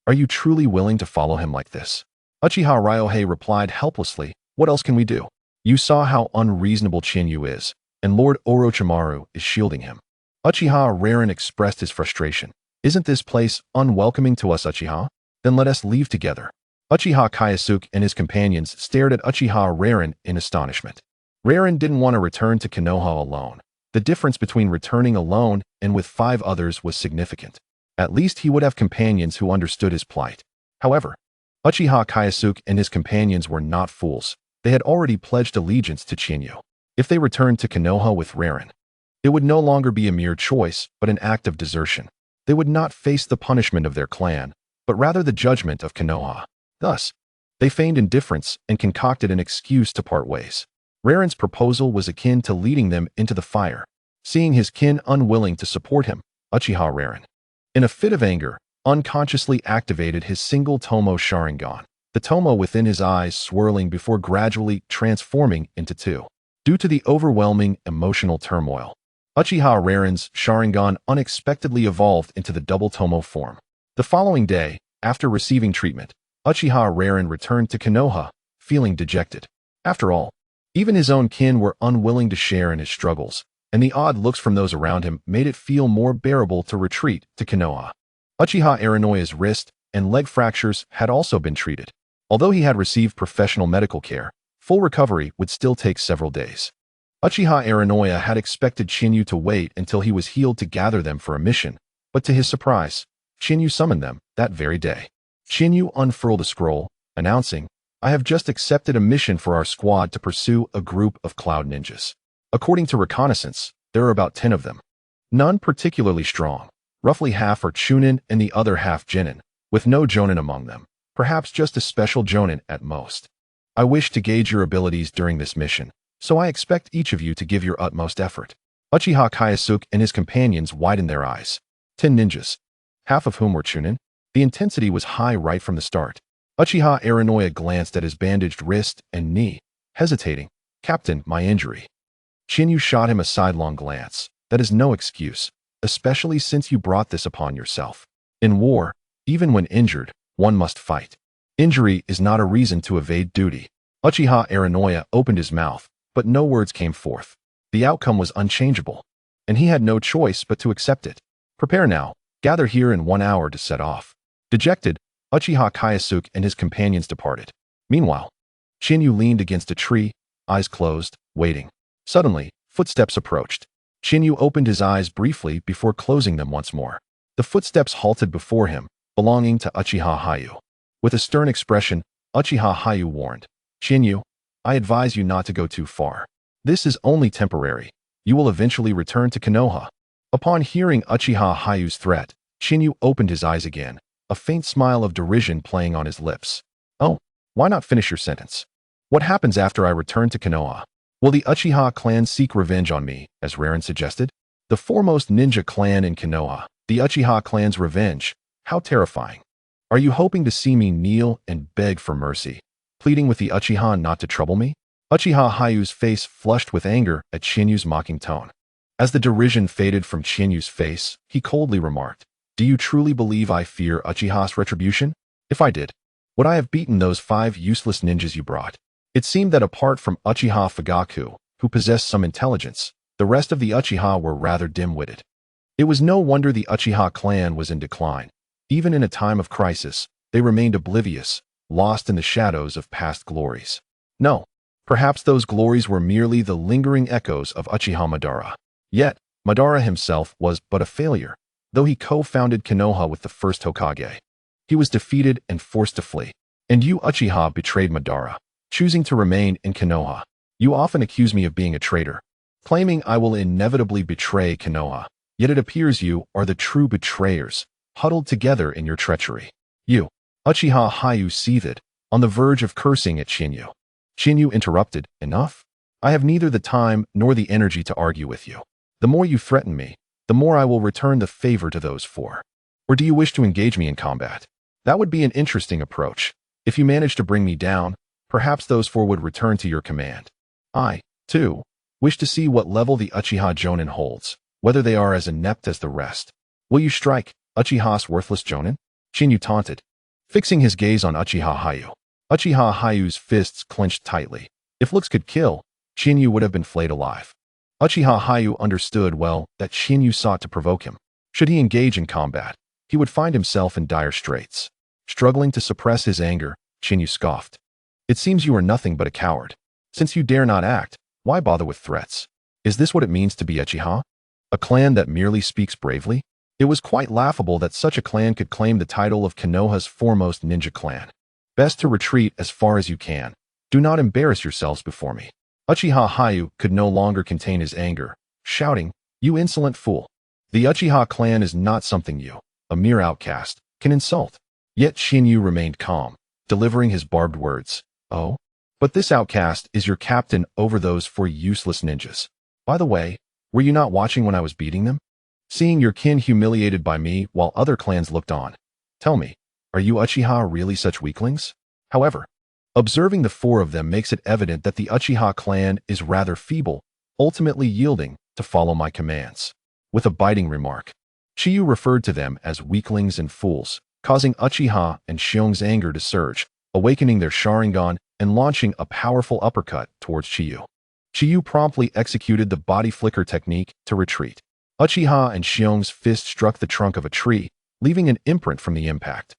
Are you truly willing to follow him like this? Uchiha Ryohei replied helplessly, what else can we do? You saw how unreasonable Chiyu is, and Lord Orochimaru is shielding him. Uchiha Raren expressed his frustration. Isn't this place unwelcoming to us, Uchiha? Then let us leave together. Uchiha Kyosuke and his companions stared at Uchiha Raren in astonishment. Raren didn't want to return to Konoha alone. The difference between returning alone and with 5 others was significant. At least he would have companions who understood his plight. However, Uchiha Kyosuke and his companions were not fools. They had already pledged allegiance to Chiyu. If they returned to Konoha with Raren, it would no longer be a mere choice, but an act of desertion. They would not face the punishment of their clan, but rather the judgment of Konoha. Thus, they feigned indifference and concocted an excuse to part ways. Raren's proposal was akin to leading them into the fire. Seeing his kin unwilling to support him, Uchiha Raren, in a fit of anger, unconsciously activated his single tomo Sharingan, the tomo within his eyes swirling before gradually transforming into 2. Due to the overwhelming emotional turmoil, Uchiha Raren's Sharingan unexpectedly evolved into the double tomo form. The following day, after receiving treatment, Uchiha Raren returned to Konoha, feeling dejected. After all, even his own kin were unwilling to share in his struggles, and the odd looks from those around him made it feel more bearable to retreat to Konoha. Uchiha Aranoya's wrist and leg fractures had also been treated. Although he had received professional medical care, full recovery would still take several days. Uchiha Aranoya had expected Chiyu to wait until he was healed to gather them for a mission, but to his surprise, Chiyu summoned them that very day. Chiyu unfurled a scroll, announcing, I have just accepted a mission for our squad to pursue a group of cloud ninjas. According to reconnaissance, there are about 10 of them. None particularly strong. Roughly half are Chunin and the other half Genin, with no Jonin among them, perhaps just a special Jonin at most. I wish to gauge your abilities during this mission, so I expect each of you to give your utmost effort. Uchiha Kyosuke and his companions widened their eyes. 10 ninjas, half of whom were Chunin. The intensity was high right from the start. Uchiha Aranoya glanced at his bandaged wrist and knee, hesitating. Captain, my injury. Chiyu shot him a sidelong glance. That is no excuse, especially since you brought this upon yourself. In war, even when injured, one must fight. Injury is not a reason to evade duty. Uchiha Aranoya opened his mouth, but no words came forth. The outcome was unchangeable, and he had no choice but to accept it. Prepare now. Gather here in 1 hour to set off. Dejected, Uchiha Kyosuke and his companions departed. Meanwhile, Chiyu leaned against a tree, eyes closed, waiting. Suddenly, footsteps approached. Chiyu opened his eyes briefly before closing them once more. The footsteps halted before him, belonging to Uchiha Hayu. With a stern expression, Uchiha Hayu warned, Chiyu, I advise you not to go too far. This is only temporary. You will eventually return to Konoha. Upon hearing Uchiha Hayu's threat, Chiyu opened his eyes again, a faint smile of derision playing on his lips. Oh, why not finish your sentence? What happens after I return to Konoha? Will the Uchiha clan seek revenge on me, as Raren suggested? The foremost ninja clan in Konoha, the Uchiha clan's revenge. How terrifying. Are you hoping to see me kneel and beg for mercy, pleading with the Uchiha not to trouble me? Uchiha Hayu's face flushed with anger at Chinyu's mocking tone. As the derision faded from Chinyu's face, he coldly remarked, Do you truly believe I fear Uchiha's retribution? If I did, would I have beaten those 5 useless ninjas you brought? It seemed that apart from Uchiha Fugaku, who possessed some intelligence, the rest of the Uchiha were rather dim-witted. It was no wonder the Uchiha clan was in decline. Even in a time of crisis, they remained oblivious, lost in the shadows of past glories. No, perhaps those glories were merely the lingering echoes of Uchiha Madara. Yet, Madara himself was but a failure, though he co-founded Konoha with the first Hokage. He was defeated and forced to flee. And you Uchiha betrayed Madara, choosing to remain in Konoha. You often accuse me of being a traitor, claiming I will inevitably betray Konoha. Yet it appears you are the true betrayers, huddled together in your treachery. You, Uchiha Hayu seethed, on the verge of cursing at Chiyu. Chiyu interrupted, Enough? I have neither the time nor the energy to argue with you. The more you threaten me, the more I will return the favor to those 4. Or do you wish to engage me in combat? That would be an interesting approach. If you manage to bring me down, perhaps those four would return to your command. I, too, wish to see what level the Uchiha Jonin holds, whether they are as inept as the rest. Will you strike, Uchiha's worthless Jonin? Chiyu taunted, fixing his gaze on Uchiha Hayu. Uchiha Hayu's fists clenched tightly. If looks could kill, Chiyu would have been flayed alive. Uchiha Hayu understood well that Chiyu sought to provoke him. Should he engage in combat, he would find himself in dire straits. Struggling to suppress his anger, Chiyu scoffed. It seems you are nothing but a coward. Since you dare not act, why bother with threats? Is this what it means to be Uchiha? A clan that merely speaks bravely? It was quite laughable that such a clan could claim the title of Konoha's foremost ninja clan. Best to retreat as far as you can. Do not embarrass yourselves before me. Uchiha Hayu could no longer contain his anger, shouting, "You insolent fool! The Uchiha clan is not something you, a mere outcast, can insult." Yet Chiyu remained calm, delivering his barbed words. "Oh? But this outcast is your captain over those four useless ninjas. By the way, were you not watching when I was beating them? Seeing your kin humiliated by me while other clans looked on. Tell me, are you Uchiha really such weaklings?" However, observing the four of them makes it evident that the Uchiha clan is rather feeble, ultimately yielding to follow my commands. With a biting remark, Chiyu referred to them as weaklings and fools, causing Uchiha and Xiong's anger to surge, awakening their Sharingan and launching a powerful uppercut towards Chiyu. Chiyu promptly executed the body flicker technique to retreat. Uchiha and Xiong's fist struck the trunk of a tree, leaving an imprint from the impact.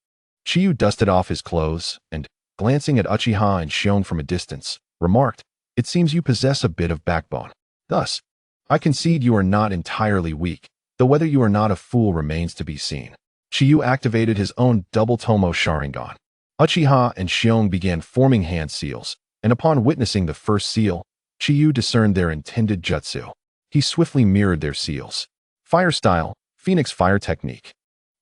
Chiyu dusted off his clothes and, glancing at Uchiha and Xiong from a distance, remarked, "It seems you possess a bit of backbone. Thus, I concede you are not entirely weak, though whether you are not a fool remains to be seen." Chiyu activated his own double Tomo Sharingan. Uchiha and Xiong began forming hand seals, and upon witnessing the first seal, Chiyu discerned their intended jutsu. He swiftly mirrored their seals. Fire style, Phoenix Fire technique.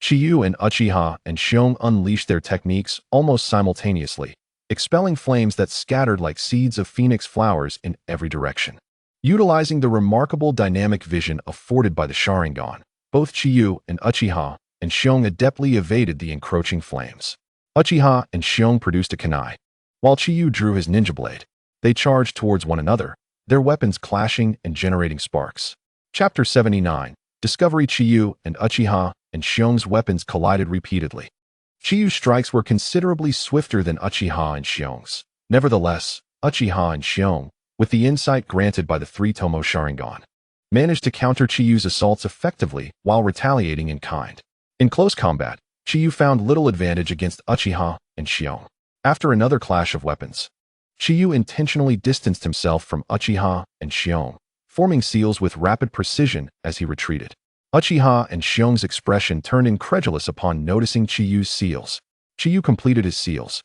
Chiyu and Uchiha and Xiong unleashed their techniques almost simultaneously, expelling flames that scattered like seeds of phoenix flowers in every direction. Utilizing the remarkable dynamic vision afforded by the Sharingan, both Chiyu and Uchiha and Xiong adeptly evaded the encroaching flames. Uchiha and Xiong produced a kunai. While Chiyu drew his ninja blade, they charged towards one another, their weapons clashing and generating sparks. Chapter 79. Discovery. Chiyu and Uchiha and Xiong's weapons collided repeatedly. Chiyu's strikes were considerably swifter than Uchiha and Xiong's. Nevertheless, Uchiha and Xiong, with the insight granted by the three Tomo Sharingan, managed to counter Chiyu's assaults effectively while retaliating in kind. In close combat, Chiyu found little advantage against Uchiha and Xiong. After another clash of weapons, Chiyu intentionally distanced himself from Uchiha and Xiong, forming seals with rapid precision as he retreated. Uchiha and Xiong's expression turned incredulous upon noticing Chiyu's seals. Chiyu completed his seals.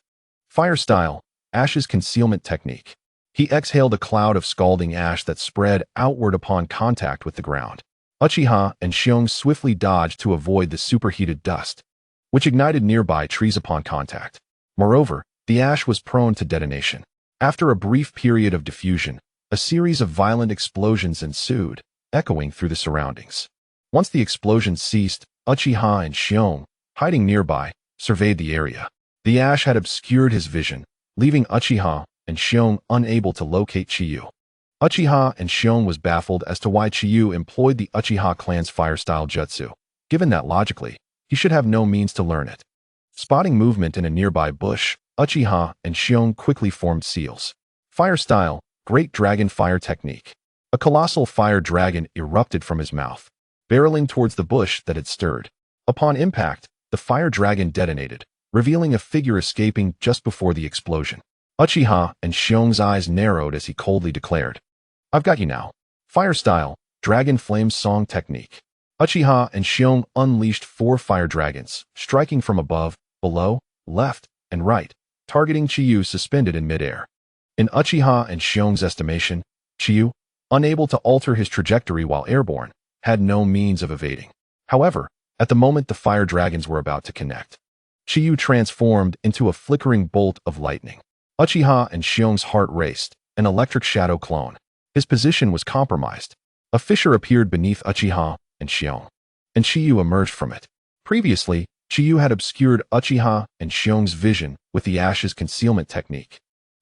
Fire style, Ash's concealment technique. He exhaled a cloud of scalding ash that spread outward upon contact with the ground. Uchiha and Xiong swiftly dodged to avoid the superheated dust, which ignited nearby trees upon contact. Moreover, the ash was prone to detonation. After a brief period of diffusion, a series of violent explosions ensued, echoing through the surroundings. Once the explosions ceased, Uchiha and Xiong, hiding nearby, surveyed the area. The ash had obscured his vision, leaving Uchiha and Xiong unable to locate Chiyu. Uchiha and Xiong was baffled as to why Chiyu employed the Uchiha clan's fire-style jutsu, given that logically, he should have no means to learn it. Spotting movement in a nearby bush, Uchiha and Xiong quickly formed seals. Fire style, Great Dragon Fire technique. A colossal fire dragon erupted from his mouth, barreling towards the bush that had stirred. Upon impact, the fire dragon detonated, revealing a figure escaping just before the explosion. Uchiha and Xiong's eyes narrowed as he coldly declared, "I've got you now." Fire style, Dragon Flame Song technique. Uchiha and Xiong unleashed 4 fire dragons, striking from above, below, left, and right, targeting Chiyu suspended in midair. In Uchiha and Xiong's estimation, Chiyu, unable to alter his trajectory while airborne, had no means of evading. However, at the moment the fire dragons were about to connect, Chiyu transformed into a flickering bolt of lightning. Uchiha and Xiong's heart raced, an electric shadow clone. His position was compromised. A fissure appeared beneath Uchiha and Xiong, and Chiyu emerged from it. Previously, Chiyu had obscured Uchiha and Xiong's vision with the Ashes concealment technique,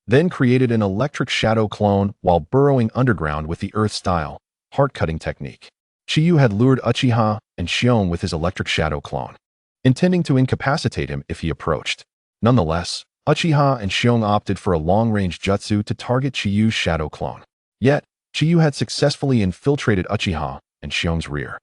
then created an electric shadow clone while burrowing underground with the Earth-style, heart-cutting technique. Chiyu had lured Uchiha and Xiong with his electric shadow clone, intending to incapacitate him if he approached. Nonetheless, Uchiha and Xiong opted for a long-range jutsu to target Chiyu's shadow clone. Yet, Chiyu had successfully infiltrated Uchiha and Xiong's rear.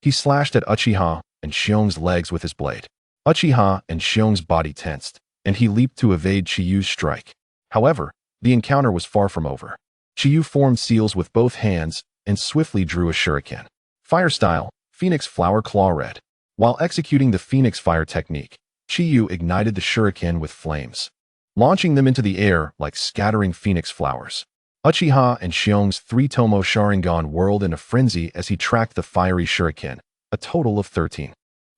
He slashed at Uchiha and Xiong's legs with his blade. Uchiha and Xiong's body tensed, and he leaped to evade Chiyu's strike. However, the encounter was far from over. Chiyu formed seals with both hands and swiftly drew a shuriken. Fire style, Phoenix Flower Claw Red. While executing the Phoenix Fire technique, Chiyu ignited the shuriken with flames, launching them into the air like scattering phoenix flowers. Uchiha and Xiong's three-tomo Sharingan whirled in a frenzy as he tracked the fiery shuriken, a total of 13.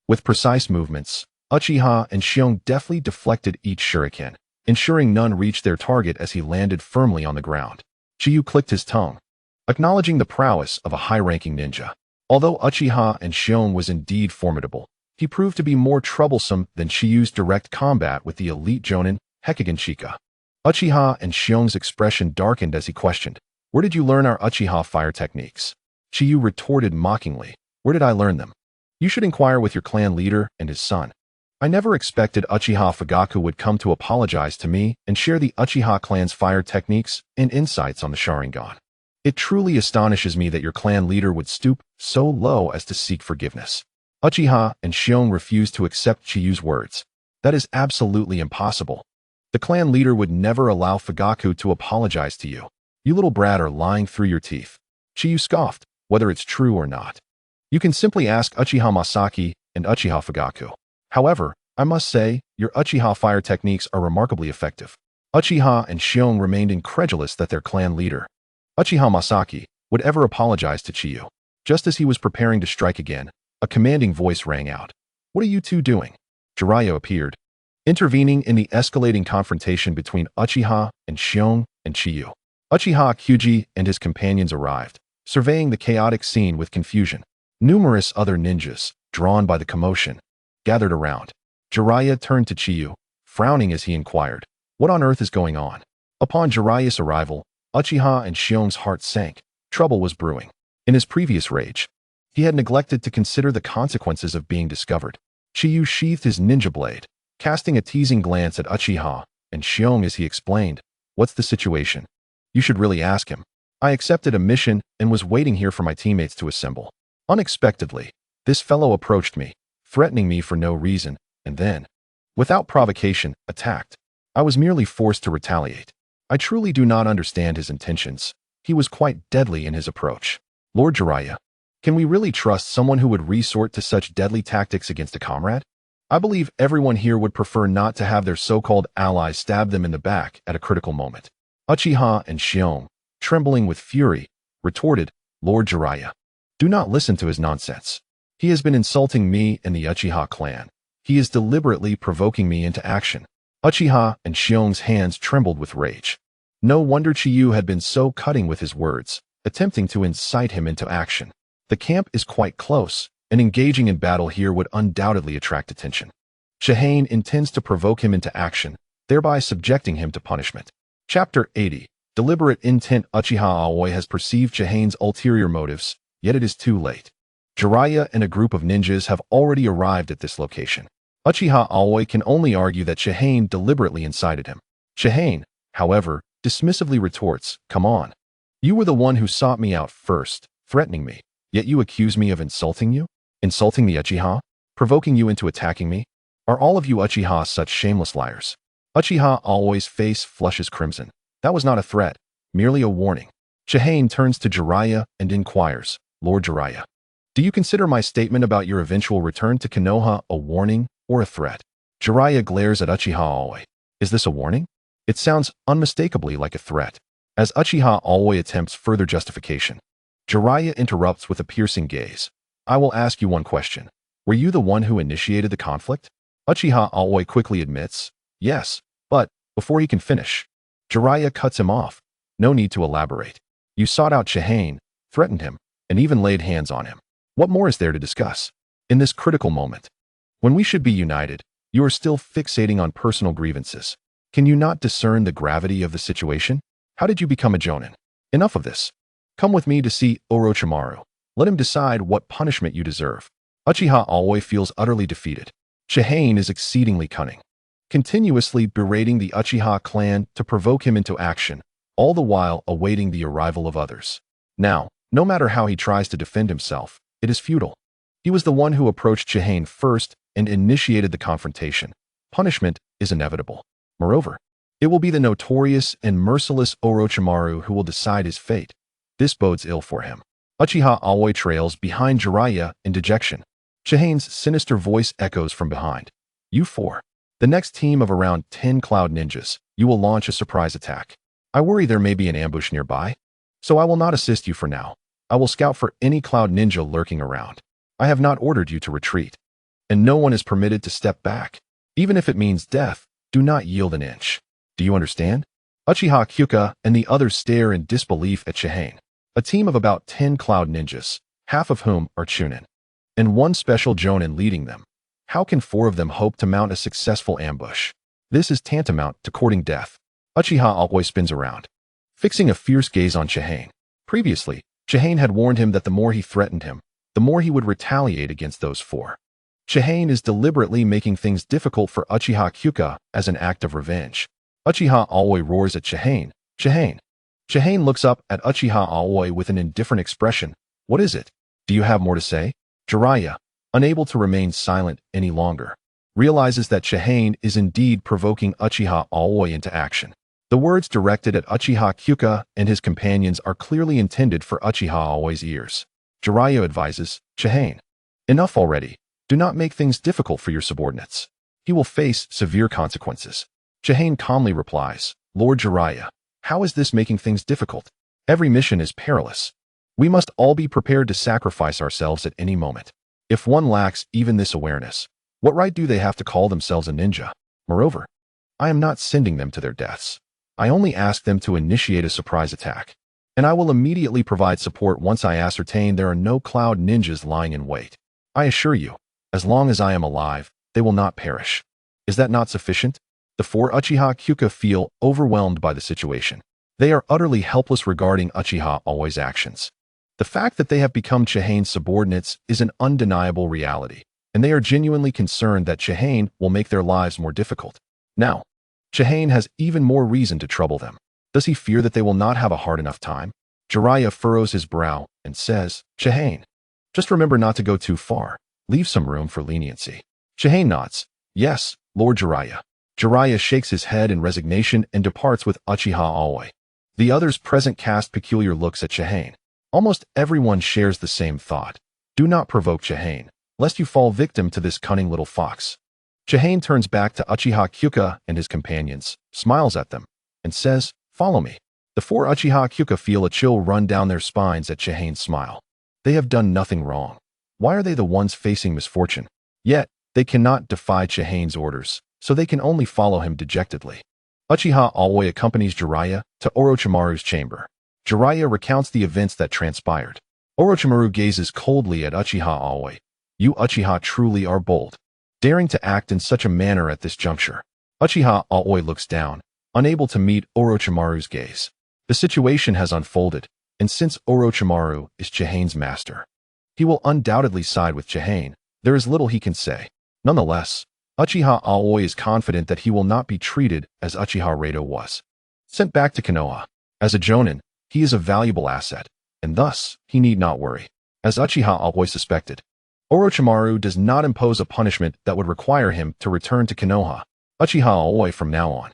With precise movements, Uchiha and Xiong deftly deflected each shuriken, ensuring none reached their target as he landed firmly on the ground. Chiyu clicked his tongue, acknowledging the prowess of a high-ranking ninja. Although Uchiha and Xiong was indeed formidable, he proved to be more troublesome than Chiyu's direct combat with the elite jonin, Hekigan Chika. Uchiha and Xiong's expression darkened as he questioned, "Where did you learn our Uchiha fire techniques?" Chiyu retorted mockingly, "Where did I learn them? You should inquire with your clan leader and his son." I never expected Uchiha Fugaku would come to apologize to me and share the Uchiha clan's fire techniques and insights on the Sharingan. It truly astonishes me that your clan leader would stoop so low as to seek forgiveness. Uchiha and Xiong refused to accept Chiyu's words. That is absolutely impossible. The clan leader would never allow Fugaku to apologize to you. You little brat are lying through your teeth. Chiyu scoffed, whether it's true or not. You can simply ask Uchiha Masaki and Uchiha Fugaku. However, I must say, your Uchiha fire techniques are remarkably effective. Uchiha and Xiong remained incredulous that their clan leader, Uchiha Masaki, would ever apologize to Chiyu. Just as he was preparing to strike again, a commanding voice rang out. "What are you two doing?" Jiraiya appeared, intervening in the escalating confrontation between Uchiha and Xiong and Chiyu. Uchiha Kyuji and his companions arrived, surveying the chaotic scene with confusion. Numerous other ninjas, drawn by the commotion, gathered around. Jiraiya turned to Chiyu, frowning as he inquired, "What on earth is going on?" Upon Jiraiya's arrival, Uchiha and Xiong's heart sank. Trouble was brewing. In his previous rage, he had neglected to consider the consequences of being discovered. Chiyu sheathed his ninja blade, casting a teasing glance at Uchiha and Xiong as he explained, "What's the situation? You should really ask him. I accepted a mission and was waiting here for my teammates to assemble. Unexpectedly, this fellow approached me, threatening me for no reason, and then, without provocation, attacked. I was merely forced to retaliate. I truly do not understand his intentions. He was quite deadly in his approach." Lord Jiraiya, can we really trust someone who would resort to such deadly tactics against a comrade? I believe everyone here would prefer not to have their so-called allies stab them in the back at a critical moment. Uchiha and Xiong, trembling with fury, retorted, "Lord Jiraiya, do not listen to his nonsense. He has been insulting me and the Uchiha clan. He is deliberately provoking me into action." Uchiha and Xiong's hands trembled with rage. No wonder Chiyu had been so cutting with his words, attempting to incite him into action. The camp is quite close, and engaging in battle here would undoubtedly attract attention. Shihane intends to provoke him into action, thereby subjecting him to punishment. Chapter 80. Deliberate intent. Uchiha Aoi has perceived Shihane's ulterior motives, yet it is too late. Jiraiya and a group of ninjas have already arrived at this location. Uchiha Aoi can only argue that Shihane deliberately incited him. Shihane, however, dismissively retorts, "Come on. You were the one who sought me out first, threatening me, yet you accuse me of insulting you? Insulting the Uchiha? Provoking you into attacking me? Are all of you Uchiha such shameless liars?" Uchiha Aoi's face flushes crimson. That was not a threat, merely a warning. Shihane turns to Jiraiya and inquires, "Lord Jiraiya, do you consider my statement about your eventual return to Konoha a warning or a threat?" Jiraiya glares at Uchiha Aoi. "Is this a warning? It sounds unmistakably like a threat." As Uchiha Aoi attempts further justification, Jiraiya interrupts with a piercing gaze. "I will ask you one question. Were you the one who initiated the conflict?" Uchiha Aoi quickly admits, "Yes, but," before he can finish, Jiraiya cuts him off. "No need to elaborate. You sought out Shihane, threatened him, and even laid hands on him. What more is there to discuss?" In this critical moment, When we should be united, you are still fixating on personal grievances. Can you not discern the gravity of the situation? How did you become a Jonin? Enough of this. Come with me to see Orochimaru. Let him decide what punishment you deserve. Uchiha Aoi feels utterly defeated. Chihane is exceedingly cunning, continuously berating the Uchiha clan to provoke him into action, all the while awaiting the arrival of others. Now, no matter how he tries to defend himself, it is futile. He was the one who approached Chihane first and initiated the confrontation. Punishment is inevitable. Moreover, it will be the notorious and merciless Orochimaru who will decide his fate. This bodes ill for him. Uchiha Aoi trails behind Jiraiya in dejection. Chihane's sinister voice echoes from behind. You four. The next team of around 10 Cloud Ninjas, you will launch a surprise attack. I worry there may be an ambush nearby, so I will not assist you for now. I will scout for any Cloud Ninja lurking around. I have not ordered you to retreat, and no one is permitted to step back. Even if it means death, do not yield an inch. Do you understand? Uchiha Kyuka and the others stare in disbelief at Chihane. A team of about 10 Cloud Ninjas, half of whom are Chunin, and one special Jonin leading them. How can 4 of them hope to mount a successful ambush? This is tantamount to courting death. Uchiha Aoi spins around, fixing a fierce gaze on Chihane. Previously, Chihane had warned him that the more he threatened him, the more he would retaliate against those 4. Chihane is deliberately making things difficult for Uchiha Kyuka as an act of revenge. Uchiha Aoi roars at Chihane. Chihane. Chihane looks up at Uchiha Aoi with an indifferent expression. What is it? Do you have more to say? Jiraiya, unable to remain silent any longer, realizes that Chihane is indeed provoking Uchiha Aoi into action. The words directed at Uchiha Kyuka and his companions are clearly intended for Uchiha Aoi's ears. Jiraiya advises, Chihane, enough already. Do not make things difficult for your subordinates. He will face severe consequences. Chihane calmly replies, Lord Jiraiya, how is this making things difficult? Every mission is perilous. We must all be prepared to sacrifice ourselves at any moment. If one lacks even this awareness, what right do they have to call themselves a ninja? Moreover, I am not sending them to their deaths. I only ask them to initiate a surprise attack, and I will immediately provide support once I ascertain there are no Cloud Ninjas lying in wait. I assure you, as long as I am alive, they will not perish. Is that not sufficient? The 4 Uchiha Kyuka feel overwhelmed by the situation. They are utterly helpless regarding Uchiha Aoi's actions. The fact that they have become Chihane's subordinates is an undeniable reality, and they are genuinely concerned that Chihane will make their lives more difficult. Now, Chihane has even more reason to trouble them. Does he fear that they will not have a hard enough time? Jiraiya furrows his brow and says, Chihane, just remember not to go too far. Leave some room for leniency. Chihane nods. Yes, Lord Jiraiya. Jiraiya shakes his head in resignation and departs with Uchiha Aoi. The others present cast peculiar looks at Chihane. Almost everyone shares the same thought. Do not provoke Chihane, lest you fall victim to this cunning little fox. Chihane turns back to Uchiha Kyuka and his companions, smiles at them, and says, Follow me. The 4 Uchiha Kyuka feel a chill run down their spines at Chihane's smile. They have done nothing wrong. Why are they the ones facing misfortune? Yet, they cannot defy Chihane's orders, so they can only follow him dejectedly. Uchiha Aoi accompanies Jiraiya to Orochimaru's chamber. Jiraiya recounts the events that transpired. Orochimaru gazes coldly at Uchiha Aoi. You Uchiha truly are bold, daring to act in such a manner at this juncture. Uchiha Aoi looks down, unable to meet Orochimaru's gaze. The situation has unfolded, and since Orochimaru is Chihane's master, he will undoubtedly side with Chihane. There is little he can say. Nonetheless, Uchiha Aoi is confident that he will not be treated as Uchiha Reito was. Sent back to Konoha. As a Jonin, he is a valuable asset, and thus, he need not worry. As Uchiha Aoi suspected, Orochimaru does not impose a punishment that would require him to return to Konoha. Uchiha Aoi from now on.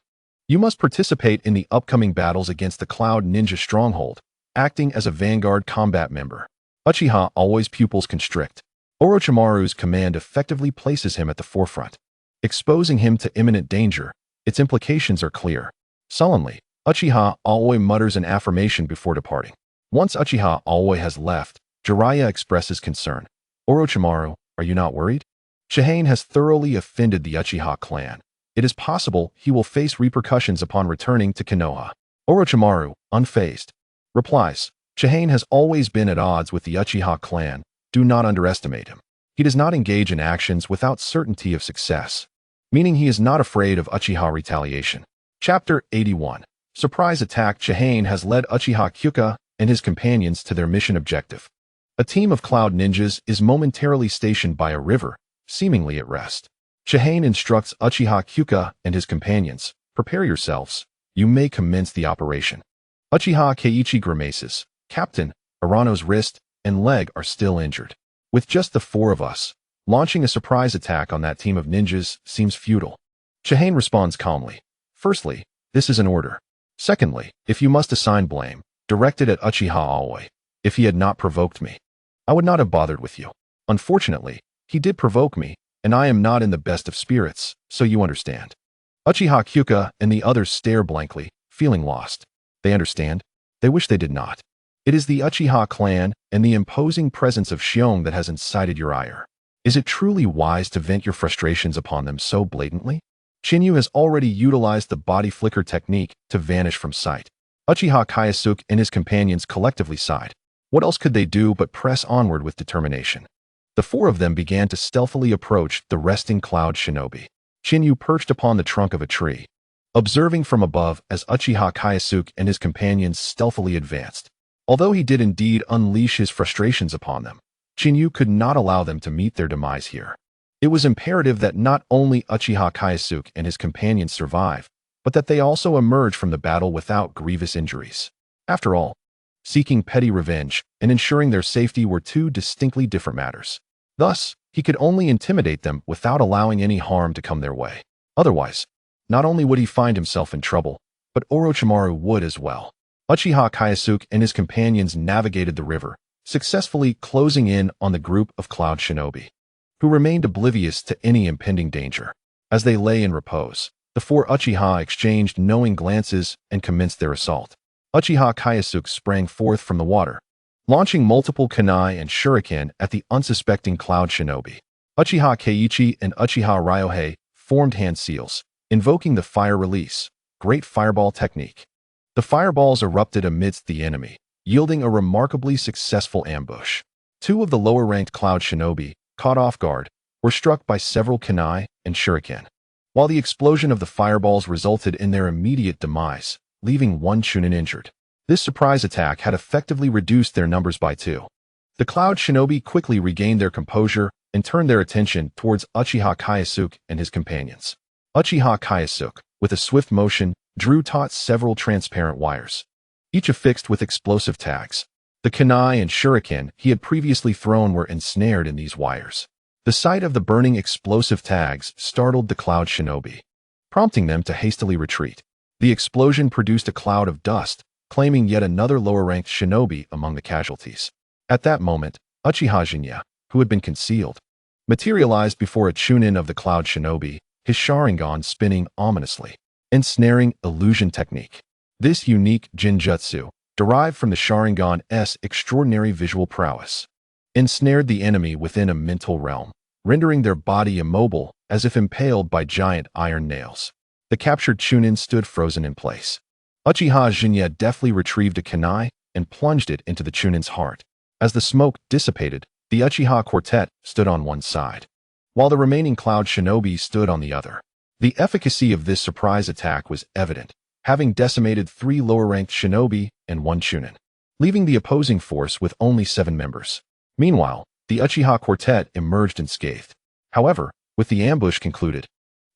You must participate in the upcoming battles against the Cloud Ninja Stronghold, acting as a vanguard combat member. Uchiha Aoi's pupils constrict. Orochimaru's command effectively places him at the forefront, exposing him to imminent danger. Its implications are clear. Sullenly, Uchiha Aoi mutters an affirmation before departing. Once Uchiha Aoi has left, Jiraiya expresses concern. Orochimaru, are you not worried? Chihane has thoroughly offended the Uchiha clan. It is possible he will face repercussions upon returning to Konoha. Orochimaru, unfazed, replies, Chihane has always been at odds with the Uchiha clan. Do not underestimate him. He does not engage in actions without certainty of success, meaning he is not afraid of Uchiha retaliation. Chapter 81. Surprise Attack. Chihane has led Uchiha Kyuka and his companions to their mission objective. A team of cloud ninjas is momentarily stationed by a river, seemingly at rest. Chihane instructs Uchiha Kyuka and his companions, "Prepare yourselves. You may commence the operation." Uchiha Keiichi grimaces. "Captain, Arano's wrist and leg are still injured. With just the four of us, launching a surprise attack on that team of ninjas seems futile." Chihane responds calmly. "Firstly, this is an order. Secondly, if you must assign blame, direct it at Uchiha Aoi. If he had not provoked me, I would not have bothered with you. Unfortunately, he did provoke me, and I am not in the best of spirits, so you understand." Uchiha Kyuka and the others stare blankly, feeling lost. They understand. They wish they did not. It is the Uchiha clan and the imposing presence of Shion that has incited your ire. Is it truly wise to vent your frustrations upon them so blatantly? Chiyu has already utilized the body flicker technique to vanish from sight. Uchiha Kaiosuk and his companions collectively sighed. What else could they do but press onward with determination? The four of them began to stealthily approach the resting cloud shinobi. Chiyu perched upon the trunk of a tree, observing from above as Uchiha Kaiosuk and his companions stealthily advanced. Although he did indeed unleash his frustrations upon them, Chiyu could not allow them to meet their demise here. It was imperative that not only Uchiha Kaiosuk and his companions survive, but that they also emerge from the battle without grievous injuries. After all, seeking petty revenge and ensuring their safety were two distinctly different matters. Thus, he could only intimidate them without allowing any harm to come their way. Otherwise, not only would he find himself in trouble, but Orochimaru would as well. Uchiha Kaiosuk and his companions navigated the river, successfully closing in on the group of cloud shinobi, who remained oblivious to any impending danger. As they lay in repose, the four Uchiha exchanged knowing glances and commenced their assault. Uchiha Kaiosuk sprang forth from the water, launching multiple kunai and shuriken at the unsuspecting cloud shinobi. Uchiha Keiichi and Uchiha Ryohei formed hand seals, invoking the fire release, great fireball technique. The fireballs erupted amidst the enemy, yielding a remarkably successful ambush. Two of the lower-ranked cloud shinobi, caught off guard, were struck by several kunai and shuriken, while the explosion of the fireballs resulted in their immediate demise, leaving one chunin injured. This surprise attack had effectively reduced their numbers by 2. The cloud shinobi quickly regained their composure and turned their attention towards Uchiha Kaiosuk and his companions. Uchiha Kaiosuk, with a swift motion, drew taut several transparent wires, each affixed with explosive tags. The kunai and shuriken he had previously thrown were ensnared in these wires. The sight of the burning explosive tags startled the cloud shinobi, prompting them to hastily retreat. The explosion produced a cloud of dust, claiming yet another lower-ranked shinobi among the casualties. At that moment, Uchiha Jinya, who had been concealed, materialized before a chunin of the cloud shinobi, his Sharingan spinning ominously. Ensnaring illusion technique. This unique jinjutsu, derived from the Sharingan's extraordinary visual prowess, ensnared the enemy within a mental realm, rendering their body immobile as if impaled by giant iron nails. The captured chunin stood frozen in place. Uchiha Jinya deftly retrieved a kunai and plunged it into the chunin's heart. As the smoke dissipated, the Uchiha quartet stood on one side, while the remaining cloud shinobi stood on the other. The efficacy of this surprise attack was evident, having decimated 3 lower-ranked shinobi and 1 chunin, leaving the opposing force with only 7 members. Meanwhile, the Uchiha quartet emerged unscathed. However, with the ambush concluded,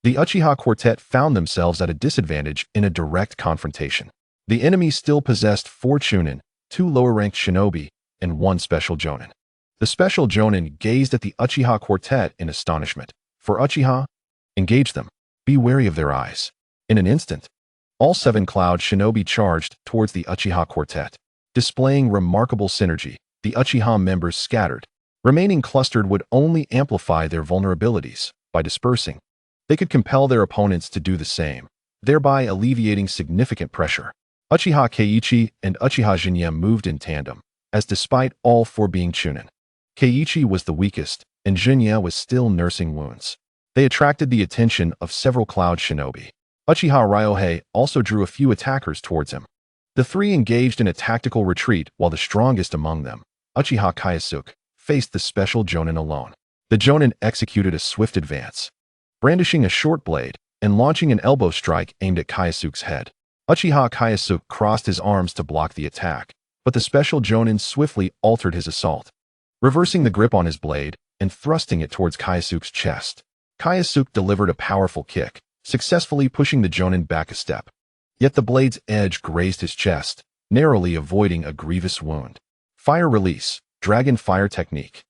the Uchiha quartet found themselves at a disadvantage in a direct confrontation. The enemy still possessed 4 chunin, 2 lower-ranked shinobi, and 1 special jonin. The special jonin gazed at the Uchiha quartet in astonishment. For Uchiha, engage them. Be wary of their eyes. In an instant, all 7 cloud shinobi charged towards the Uchiha quartet. Displaying remarkable synergy, the Uchiha members scattered. Remaining clustered would only amplify their vulnerabilities. By dispersing, they could compel their opponents to do the same, thereby alleviating significant pressure. Uchiha Keiichi and Uchiha Jinya moved in tandem, as despite all 4 being chunin, Keiichi was the weakest, and Jinya was still nursing wounds. They attracted the attention of several cloud shinobi. Uchiha Ryohei also drew a few attackers towards him. The 3 engaged in a tactical retreat while the strongest among them, Uchiha Kaiosuk, faced the special jonin alone. The Jonin executed a swift advance, brandishing a short blade and launching an elbow strike aimed at Kayasuke's head. Uchiha Kayasuke crossed his arms to block the attack, but the special Jonin swiftly altered his assault, reversing the grip on his blade and thrusting it towards Kayasuke's chest. Kayasuke delivered a powerful kick, successfully pushing the Jonin back a step. Yet the blade's edge grazed his chest, narrowly avoiding a grievous wound. Fire release, dragon fire technique.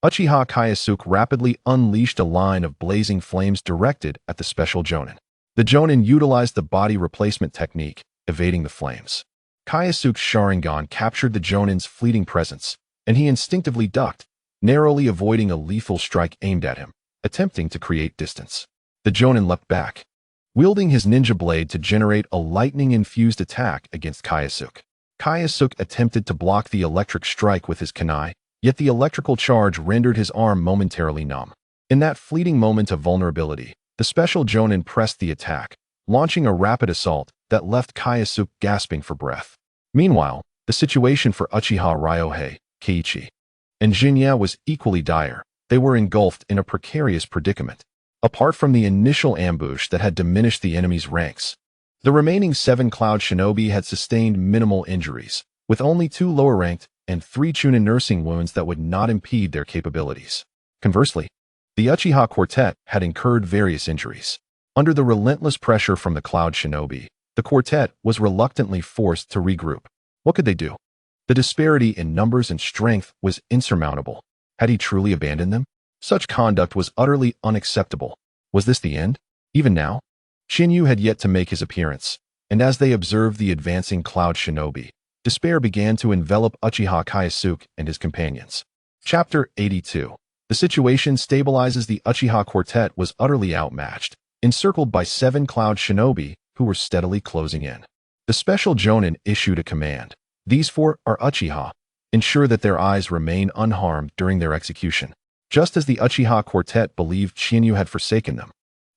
Uchiha Kayasuke rapidly unleashed a line of blazing flames directed at the special Jonin. The Jonin utilized the body replacement technique, evading the flames. Kayasuke's Sharingan captured the Jonin's fleeting presence, and he instinctively ducked, narrowly avoiding a lethal strike aimed at him, attempting to create distance. The Jonin leapt back, wielding his ninja blade to generate a lightning-infused attack against Kayasuke. Kayasuke attempted to block the electric strike with his kunai, yet the electrical charge rendered his arm momentarily numb. In that fleeting moment of vulnerability, the special Jonin pressed the attack, launching a rapid assault that left Kayasuke gasping for breath. Meanwhile, the situation for Uchiha Ryohei, Keiichi, and Jinya was equally dire. They were engulfed in a precarious predicament. Apart from the initial ambush that had diminished the enemy's ranks, the remaining 7 Cloud Shinobi had sustained minimal injuries, with only 2 lower-ranked and 3 Chunin nursing wounds that would not impede their capabilities. Conversely, the Uchiha Quartet had incurred various injuries. Under the relentless pressure from the Cloud Shinobi, the quartet was reluctantly forced to regroup. What could they do? The disparity in numbers and strength was insurmountable. Had he truly abandoned them? Such conduct was utterly unacceptable. Was this the end? Even now? Chiyu had yet to make his appearance, and as they observed the advancing Cloud Shinobi, despair began to envelop Uchiha Kayasuke and his companions. Chapter 82. The situation stabilizes. The Uchiha Quartet was utterly outmatched, encircled by 7 Cloud Shinobi who were steadily closing in. The special Jonin issued a command. These 4 are Uchiha. Ensure that their eyes remain unharmed during their execution. Just as the Uchiha Quartet believed Chiyu had forsaken them,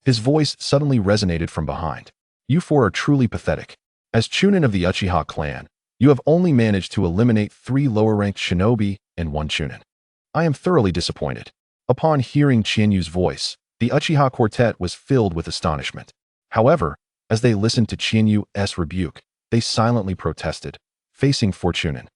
his voice suddenly resonated from behind. You 4 are truly pathetic. As Chunin of the Uchiha clan, you have only managed to eliminate 3 lower-ranked shinobi and 1 Chunin. I am thoroughly disappointed. Upon hearing Chiyu's voice, the Uchiha Quartet was filled with astonishment. However, as they listened to Chiyu's rebuke, they silently protested, facing 4 Chunin.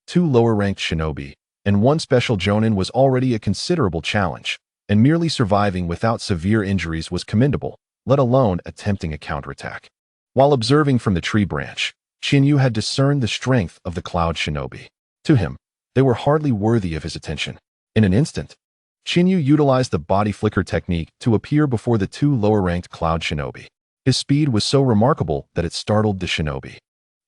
2 lower-ranked shinobi and 1 special Jonin was already a considerable challenge, and merely surviving without severe injuries was commendable, let alone attempting a counterattack. While observing from the tree branch, Chiyu had discerned the strength of the Cloud Shinobi. To him, they were hardly worthy of his attention. In an instant, Chiyu utilized the body flicker technique to appear before the 2 lower-ranked Cloud Shinobi. His speed was so remarkable that it startled the shinobi.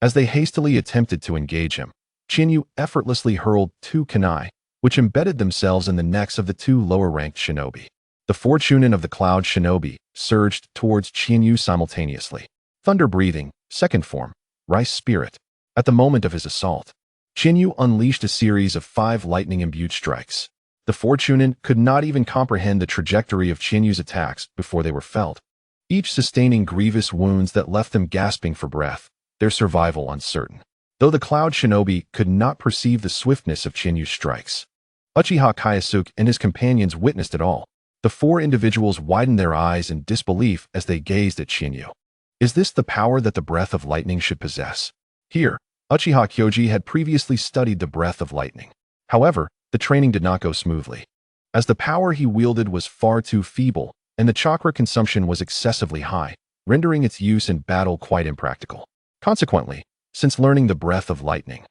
As they hastily attempted to engage him, Chiyu effortlessly hurled 2 kunai, which embedded themselves in the necks of the 2 lower-ranked shinobi. The 4 Chunin of the Cloud Shinobi surged towards Chiyu simultaneously. Thunder-breathing, second form, rice spirit. At the moment of his assault, Chiyu unleashed a series of 5 lightning-imbued strikes. The 4 Chunin could not even comprehend the trajectory of Chiyu's attacks before they were felt, each sustaining grievous wounds that left them gasping for breath, their survival uncertain. Though the Cloud Shinobi could not perceive the swiftness of Chiyu's strikes, Uchiha Kayasuke and his companions witnessed it all. The 4 individuals widened their eyes in disbelief as they gazed at Chiyu. Is this the power that the breath of lightning should possess? Here, Uchiha Kyoji had previously studied the breath of lightning. However, the training did not go smoothly, as the power he wielded was far too feeble and the chakra consumption was excessively high, rendering its use in battle quite impractical. Consequently, since learning the breath of lightning,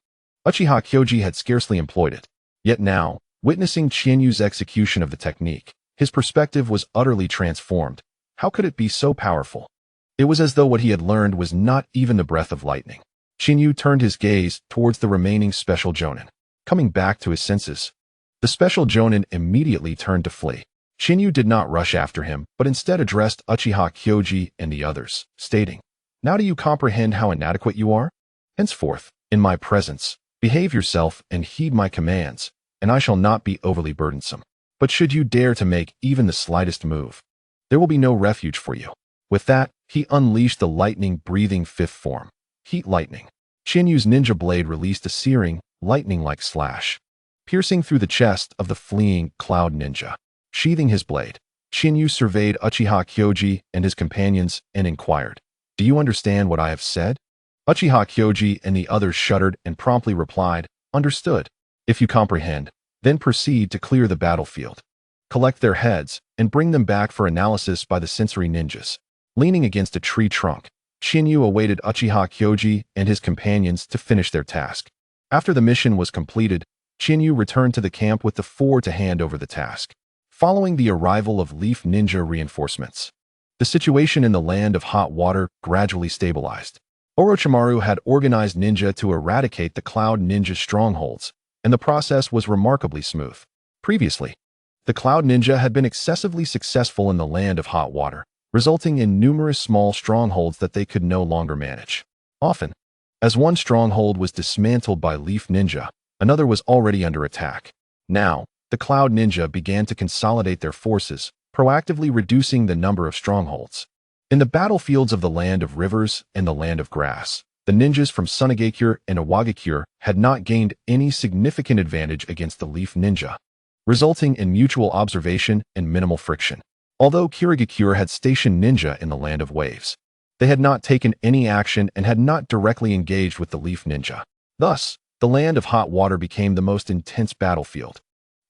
Uchiha Kyoji had scarcely employed it. Yet now, witnessing Chiyu's execution of the technique, his perspective was utterly transformed. How could it be so powerful? It was as though what he had learned was not even the breath of lightning. Chiyu turned his gaze towards the remaining special Jonin. Coming back to his senses, the special Jonin immediately turned to flee. Chiyu did not rush after him, but instead addressed Uchiha Kyoji and the others, stating, "Now do you comprehend how inadequate you are? Henceforth, in my presence, behave yourself and heed my commands, and I shall not be overly burdensome. But should you dare to make even the slightest move, there will be no refuge for you." With that, he unleashed the lightning-breathing 5th form, Heat Lightning. Chiyu's ninja blade released a searing, lightning-like slash, piercing through the chest of the fleeing Cloud Ninja. Sheathing his blade, Chiyu surveyed Uchiha Kyoji and his companions and inquired, "Do you understand what I have said?" Uchiha Kyoji and the others shuddered and promptly replied, "Understood. If you comprehend, then proceed to clear the battlefield. Collect their heads and bring them back for analysis by the sensory ninjas." Leaning against a tree trunk, Chiyu awaited Uchiha Kyoji and his companions to finish their task. After the mission was completed, Chiyu returned to the camp with the four to hand over the task. Following the arrival of Leaf Ninja reinforcements, the situation in the Land of Hot Water gradually stabilized. Orochimaru had organized ninja to eradicate the Cloud Ninja strongholds, and the process was remarkably smooth. Previously, the Cloud Ninja had been excessively successful in the Land of Hot Water, resulting in numerous small strongholds that they could no longer manage. Often, as one stronghold was dismantled by Leaf Ninja, another was already under attack. Now, the Cloud Ninja began to consolidate their forces, proactively reducing the number of strongholds. In the battlefields of the Land of Rivers and the Land of Grass, the ninjas from Sunagakure and Iwagakure had not gained any significant advantage against the Leaf Ninja, resulting in mutual observation and minimal friction. Although Kirigakure had stationed ninja in the Land of Waves, they had not taken any action and had not directly engaged with the Leaf Ninja. Thus, the Land of Hot Water became the most intense battlefield.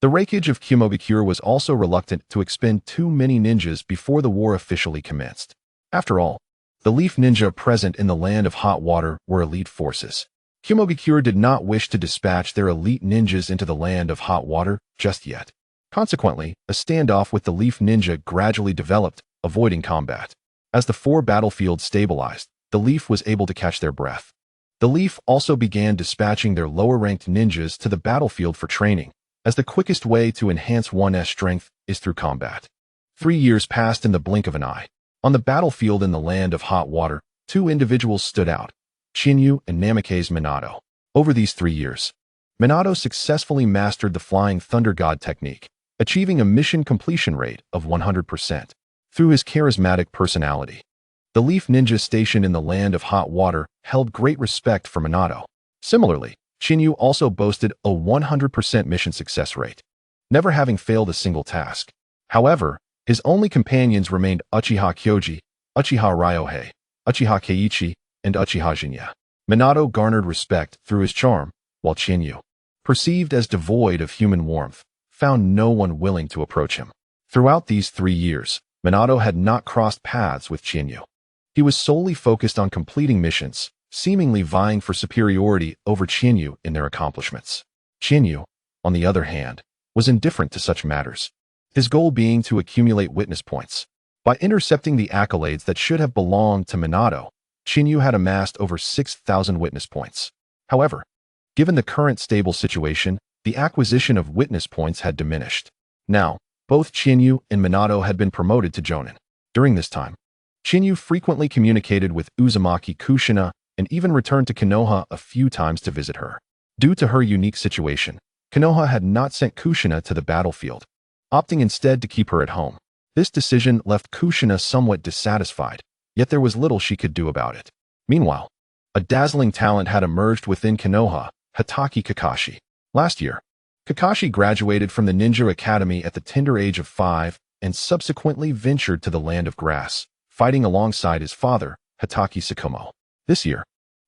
The Raikage of Kumogakure was also reluctant to expend too many ninjas before the war officially commenced. After all, the Leaf Ninja present in the Land of Hot Water were elite forces. Kumogakure did not wish to dispatch their elite ninjas into the Land of Hot Water just yet. Consequently, a standoff with the Leaf Ninja gradually developed, avoiding combat. As the four battlefields stabilized, the Leaf was able to catch their breath. The Leaf also began dispatching their lower-ranked ninjas to the battlefield for training, as the quickest way to enhance one's strength is through combat. 3 years passed in the blink of an eye. On the battlefield in the Land of Hot Water, two individuals stood out, Chiyu and Namikaze Minato. Over these 3 years, Minato successfully mastered the Flying Thunder God technique, achieving a mission completion rate of 100%. Through his charismatic personality, the Leaf Ninja stationed in the Land of Hot Water held great respect for Minato. Similarly, Chiyu also boasted a 100% mission success rate, never having failed a single task. However, his only companions remained Uchiha Kyoji, Uchiha Ryohei, Uchiha Keiichi, and Uchiha Jinya. Minato garnered respect through his charm, while Chiyu, perceived as devoid of human warmth, found no one willing to approach him. Throughout these 3 years, Minato had not crossed paths with Chiyu. He was solely focused on completing missions, seemingly vying for superiority over Chiyu in their accomplishments. Chiyu, on the other hand, was indifferent to such matters, his goal being to accumulate witness points. By intercepting the accolades that should have belonged to Minato, Chiyu had amassed over 6,000 witness points. However, given the current stable situation, the acquisition of witness points had diminished. Now, both Chiyu and Minato had been promoted to Jonin. During this time, Chiyu frequently communicated with Uzumaki Kushina and even returned to Konoha a few times to visit her. Due to her unique situation, Konoha had not sent Kushina to the battlefield, opting instead to keep her at home. This decision left Kushina somewhat dissatisfied, yet there was little she could do about it. Meanwhile, a dazzling talent had emerged within Konoha, Hatake Kakashi. Last year, Kakashi graduated from the Ninja Academy at the tender age of 5 and subsequently ventured to the Land of Grass, fighting alongside his father, Hatake Tsukumo. This year,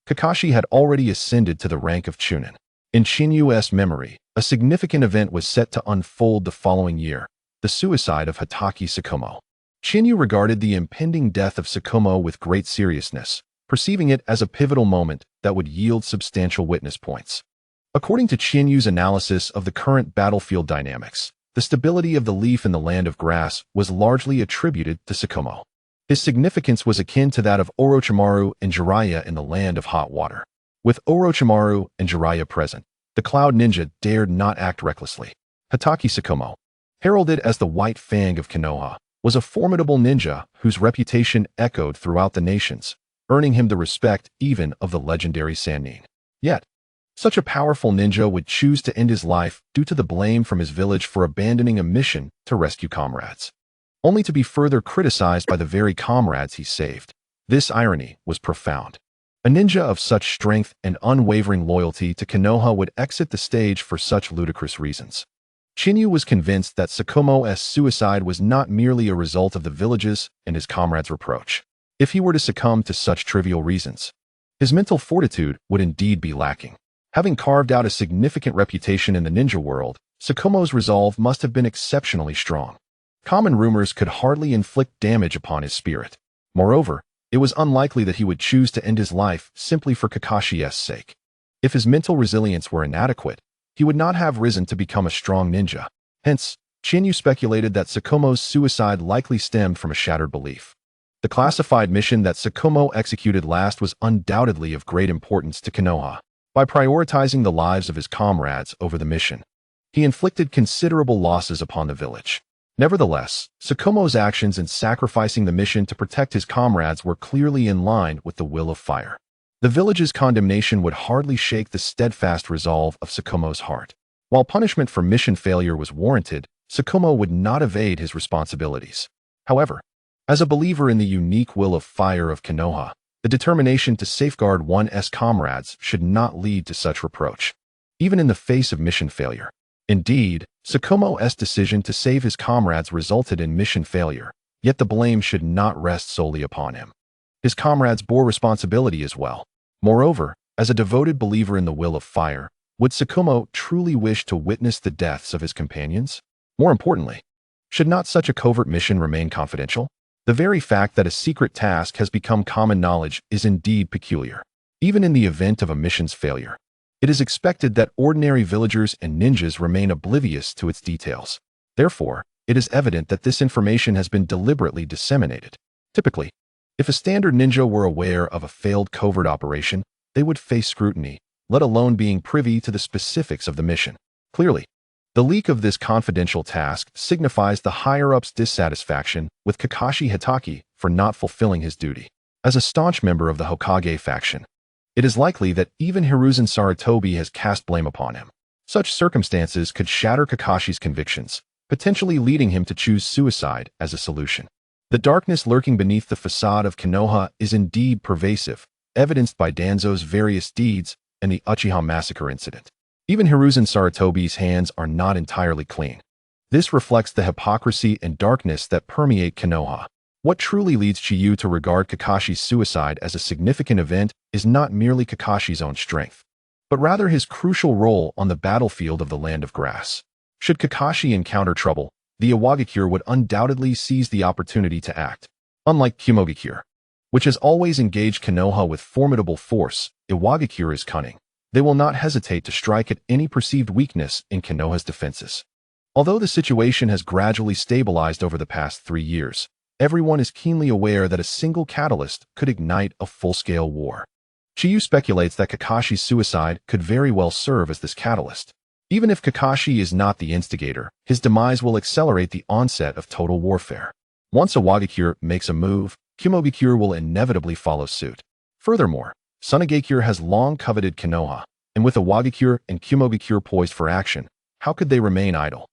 Kakashi had already ascended to the rank of Chunin. In Chinyu's memory, a significant event was set to unfold the following year, the suicide of Hatake Tsukumo. Chinyu regarded the impending death of Tsukumo with great seriousness, perceiving it as a pivotal moment that would yield substantial witness points. According to Chinyu's analysis of the current battlefield dynamics, the stability of the Leaf in the Land of Grass was largely attributed to Tsukumo. His significance was akin to that of Orochimaru and Jiraiya in the Land of Hot Water. With Orochimaru and Jiraiya present, the Cloud Ninja dared not act recklessly. Hatake Tsukumo, heralded as the White Fang of Konoha, was a formidable ninja whose reputation echoed throughout the nations, earning him the respect even of the legendary Sannin. Yet, such a powerful ninja would choose to end his life due to the blame from his village for abandoning a mission to rescue comrades, only to be further criticized by the very comrades he saved. This irony was profound. A ninja of such strength and unwavering loyalty to Konoha would exit the stage for such ludicrous reasons. Chiyu was convinced that Tsukumo's suicide was not merely a result of the village's and his comrades' reproach. If he were to succumb to such trivial reasons, his mental fortitude would indeed be lacking. Having carved out a significant reputation in the ninja world, Tsukumo's resolve must have been exceptionally strong. Common rumors could hardly inflict damage upon his spirit. Moreover, it was unlikely that he would choose to end his life simply for Kakashi's sake. If his mental resilience were inadequate, he would not have risen to become a strong ninja. Hence, Chiyu speculated that Tsukumo's suicide likely stemmed from a shattered belief. The classified mission that Tsukumo executed last was undoubtedly of great importance to Konoha. By prioritizing the lives of his comrades over the mission, he inflicted considerable losses upon the village. Nevertheless, Tsukumo's actions in sacrificing the mission to protect his comrades were clearly in line with the will of fire. The village's condemnation would hardly shake the steadfast resolve of Tsukumo's heart. While punishment for mission failure was warranted, Tsukumo would not evade his responsibilities. However, as a believer in the unique will of fire of Konoha, the determination to safeguard one's comrades should not lead to such reproach, even in the face of mission failure. Indeed, Tsukumo's decision to save his comrades resulted in mission failure, yet the blame should not rest solely upon him. His comrades bore responsibility as well. Moreover, as a devoted believer in the will of fire, would Tsukumo truly wish to witness the deaths of his companions? More importantly, should not such a covert mission remain confidential? The very fact that a secret task has become common knowledge is indeed peculiar. Even in the event of a mission's failure, it is expected that ordinary villagers and ninjas remain oblivious to its details. Therefore, it is evident that this information has been deliberately disseminated. Typically, if a standard ninja were aware of a failed covert operation, they would face scrutiny, let alone being privy to the specifics of the mission. Clearly, the leak of this confidential task signifies the higher-ups' dissatisfaction with Kakashi Hitaki for not fulfilling his duty. As a staunch member of the Hokage faction, it is likely that even Hiruzen Sarutobi has cast blame upon him. Such circumstances could shatter Kakashi's convictions, potentially leading him to choose suicide as a solution. The darkness lurking beneath the facade of Konoha is indeed pervasive, evidenced by Danzo's various deeds and the Uchiha massacre incident. Even Hiruzen Sarutobi's hands are not entirely clean. This reflects the hypocrisy and darkness that permeate Konoha. What truly leads Chiyu to regard Kakashi's suicide as a significant event is not merely Kakashi's own strength, but rather his crucial role on the battlefield of the Land of Grass. Should Kakashi encounter trouble, the Iwagakure would undoubtedly seize the opportunity to act. Unlike Kumogakure, which has always engaged Konoha with formidable force, Iwagakure is cunning. They will not hesitate to strike at any perceived weakness in Konoha's defenses. Although the situation has gradually stabilized over the past 3 years, everyone is keenly aware that a single catalyst could ignite a full-scale war. Chiyu speculates that Kakashi's suicide could very well serve as this catalyst. Even if Kakashi is not the instigator, his demise will accelerate the onset of total warfare. Once Iwagakure makes a move, Kumogakure will inevitably follow suit. Furthermore, Tsunagakure has long coveted Konoha, and with Iwagakure and Kumogakure poised for action, how could they remain idle?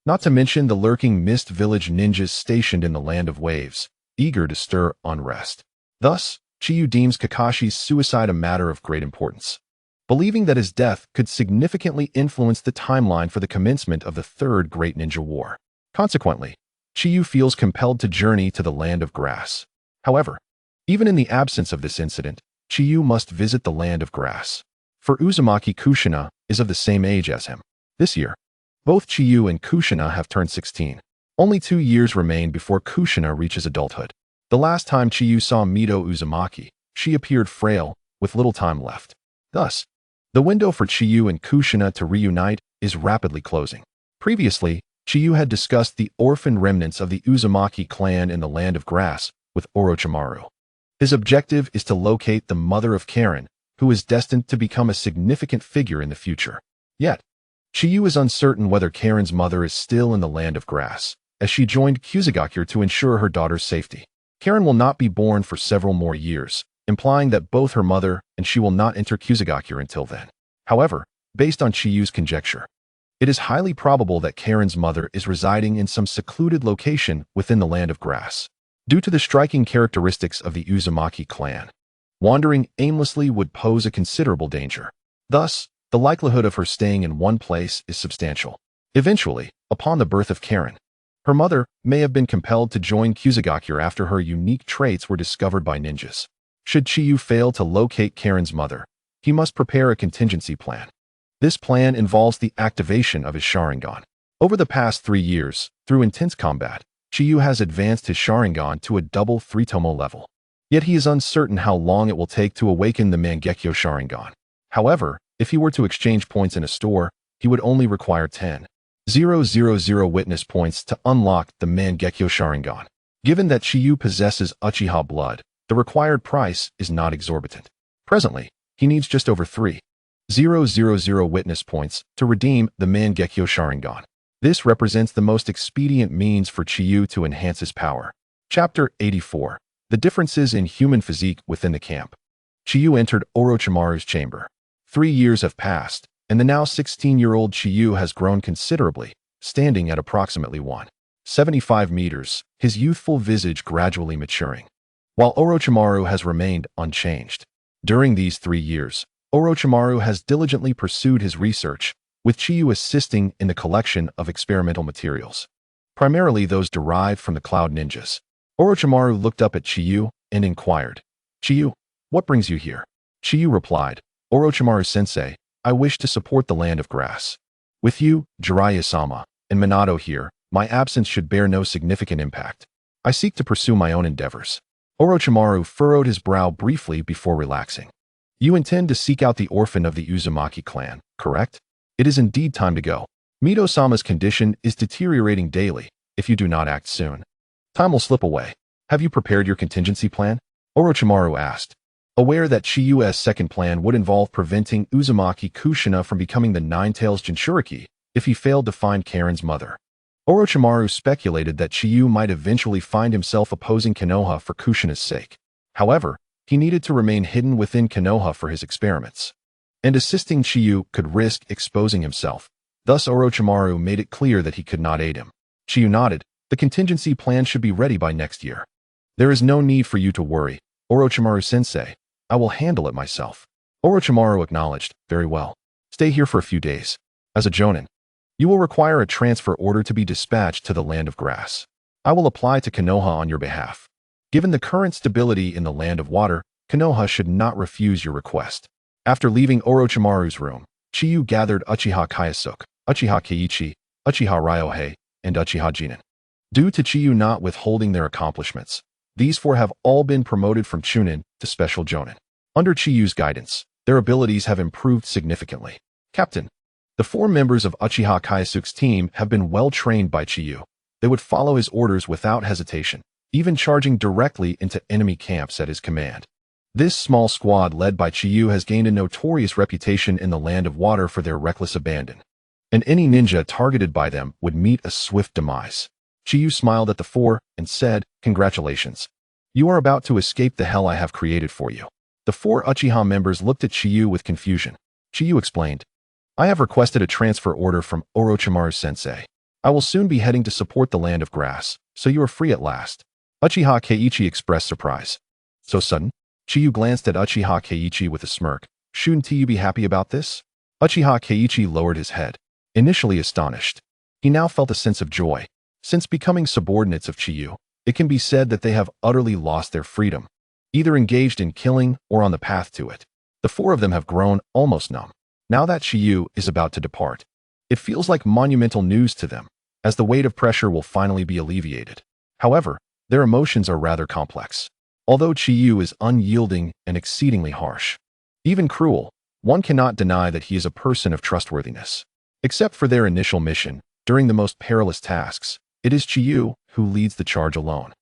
Not to mention the lurking mist village ninjas stationed in the Land of Waves, eager to stir unrest. Thus, Chiyu deems Kakashi's suicide a matter of great importance, believing that his death could significantly influence the timeline for the commencement of the Third Great Ninja War. Consequently, Chiyu feels compelled to journey to the Land of Grass. However, even in the absence of this incident, Chiyu must visit the Land of Grass, for Uzumaki Kushina is of the same age as him. This year, both Chiyu and Kushina have turned 16. Only 2 years remain before Kushina reaches adulthood. The last time Chiyu saw Mido Uzumaki, she appeared frail, with little time left. Thus, the window for Chiyu and Kushina to reunite is rapidly closing. Previously, Chiyu had discussed the orphaned remnants of the Uzumaki clan in the Land of Grass with Orochimaru. His objective is to locate the mother of Karen, who is destined to become a significant figure in the future. Yet, Chiyu is uncertain whether Karen's mother is still in the Land of Grass, as she joined Kusugakure to ensure her daughter's safety. Karen will not be born for several more years, implying that both her mother and she will not enter Kusugakure until then. However, based on Chiyu's conjecture, it is highly probable that Karen's mother is residing in some secluded location within the Land of Grass. Due to the striking characteristics of the Uzumaki clan, wandering aimlessly would pose a considerable danger. Thus, the likelihood of her staying in one place is substantial. Eventually, upon the birth of Karen, her mother may have been compelled to join Kusagakure after her unique traits were discovered by ninjas. Should Chiyu fail to locate Karen's mother, he must prepare a contingency plan. This plan involves the activation of his Sharingan. Over the past 3 years, through intense combat, Chiyu has advanced his Sharingan to a double 3-tomo level. Yet he is uncertain how long it will take to awaken the Mangekyo Sharingan. However, if he were to exchange points in a store, he would only require 10,000 witness points to unlock the Mangekyo Sharingan. Given that Chiyu possesses Uchiha blood, the required price is not exorbitant. Presently, he needs just over 3,000 witness points to redeem the Mangekyo Sharingan. This represents the most expedient means for Chiyu to enhance his power. Chapter 84. The differences in human physique within the camp. Chiyu entered Orochimaru's chamber. 3 years have passed, and the now 16-year-old Chiyu has grown considerably, standing at approximately 175 meters, his youthful visage gradually maturing, while Orochimaru has remained unchanged. During these 3 years, Orochimaru has diligently pursued his research, with Chiyu assisting in the collection of experimental materials, primarily those derived from the Cloud Ninjas. Orochimaru looked up at Chiyu and inquired, "Chiyu, what brings you here?" Chiyu replied, "Orochimaru-sensei, I wish to support the land of grass. With you, Jiraiya-sama, and Minato here, my absence should bear no significant impact. I seek to pursue my own endeavors." Orochimaru furrowed his brow briefly before relaxing. "You intend to seek out the orphan of the Uzumaki clan, correct? It is indeed time to go. Mito-sama's condition is deteriorating daily. If you do not act soon, time will slip away. Have you prepared your contingency plan?" Orochimaru asked, aware that Chiyu's second plan would involve preventing Uzumaki Kushina from becoming the Nine-Tails Jinchuriki if he failed to find Karen's mother. Orochimaru speculated that Chiyu might eventually find himself opposing Konoha for Kushina's sake. However, he needed to remain hidden within Konoha for his experiments, and assisting Chiyu could risk exposing himself. Thus Orochimaru made it clear that he could not aid him. Chiyu nodded. "The contingency plan should be ready by next year. There is no need for you to worry, Orochimaru-sensei. I will handle it myself." Orochimaru acknowledged. "Very well. Stay here for a few days. As a jonin, you will require a transfer order to be dispatched to the land of grass. I will apply to Konoha on your behalf. Given the current stability in the land of water, Konoha should not refuse your request." After leaving Orochimaru's room, Chiyu gathered Uchiha Kyosuke, Uchiha Keiichi, Uchiha Ryohei, and Uchiha Jinin. Due to Chiyu not withholding their accomplishments, these 4 have all been promoted from Chunin to Special Jonin. Under Chiyu's guidance, their abilities have improved significantly. "Captain, the 4 members of Uchiha Kyosuke's team have been well trained by Chiyu. They would follow his orders without hesitation, even charging directly into enemy camps at his command." This small squad led by Chiyu has gained a notorious reputation in the land of water for their reckless abandon, and any ninja targeted by them would meet a swift demise. Chiyu smiled at the 4 and said, "Congratulations. You are about to escape the hell I have created for you." The 4 Uchiha members looked at Chiyu with confusion. Chiyu explained, "I have requested a transfer order from Orochimaru-sensei. I will soon be heading to support the land of grass, so you are free at last." Uchiha Keiichi expressed surprise. "So sudden?" Chiyu glanced at Uchiha Keiichi with a smirk. "Shouldn't you be happy about this?" Uchiha Keiichi lowered his head, initially astonished. He now felt a sense of joy. Since becoming subordinates of Chiyu, it can be said that they have utterly lost their freedom, either engaged in killing or on the path to it. The 4 of them have grown almost numb. Now that Chiyu is about to depart, it feels like monumental news to them, as the weight of pressure will finally be alleviated. However, their emotions are rather complex. Although Chiyu is unyielding and exceedingly harsh, even cruel, one cannot deny that he is a person of trustworthiness. Except for their initial mission, during the most perilous tasks, it is Chiyu who leads the charge alone.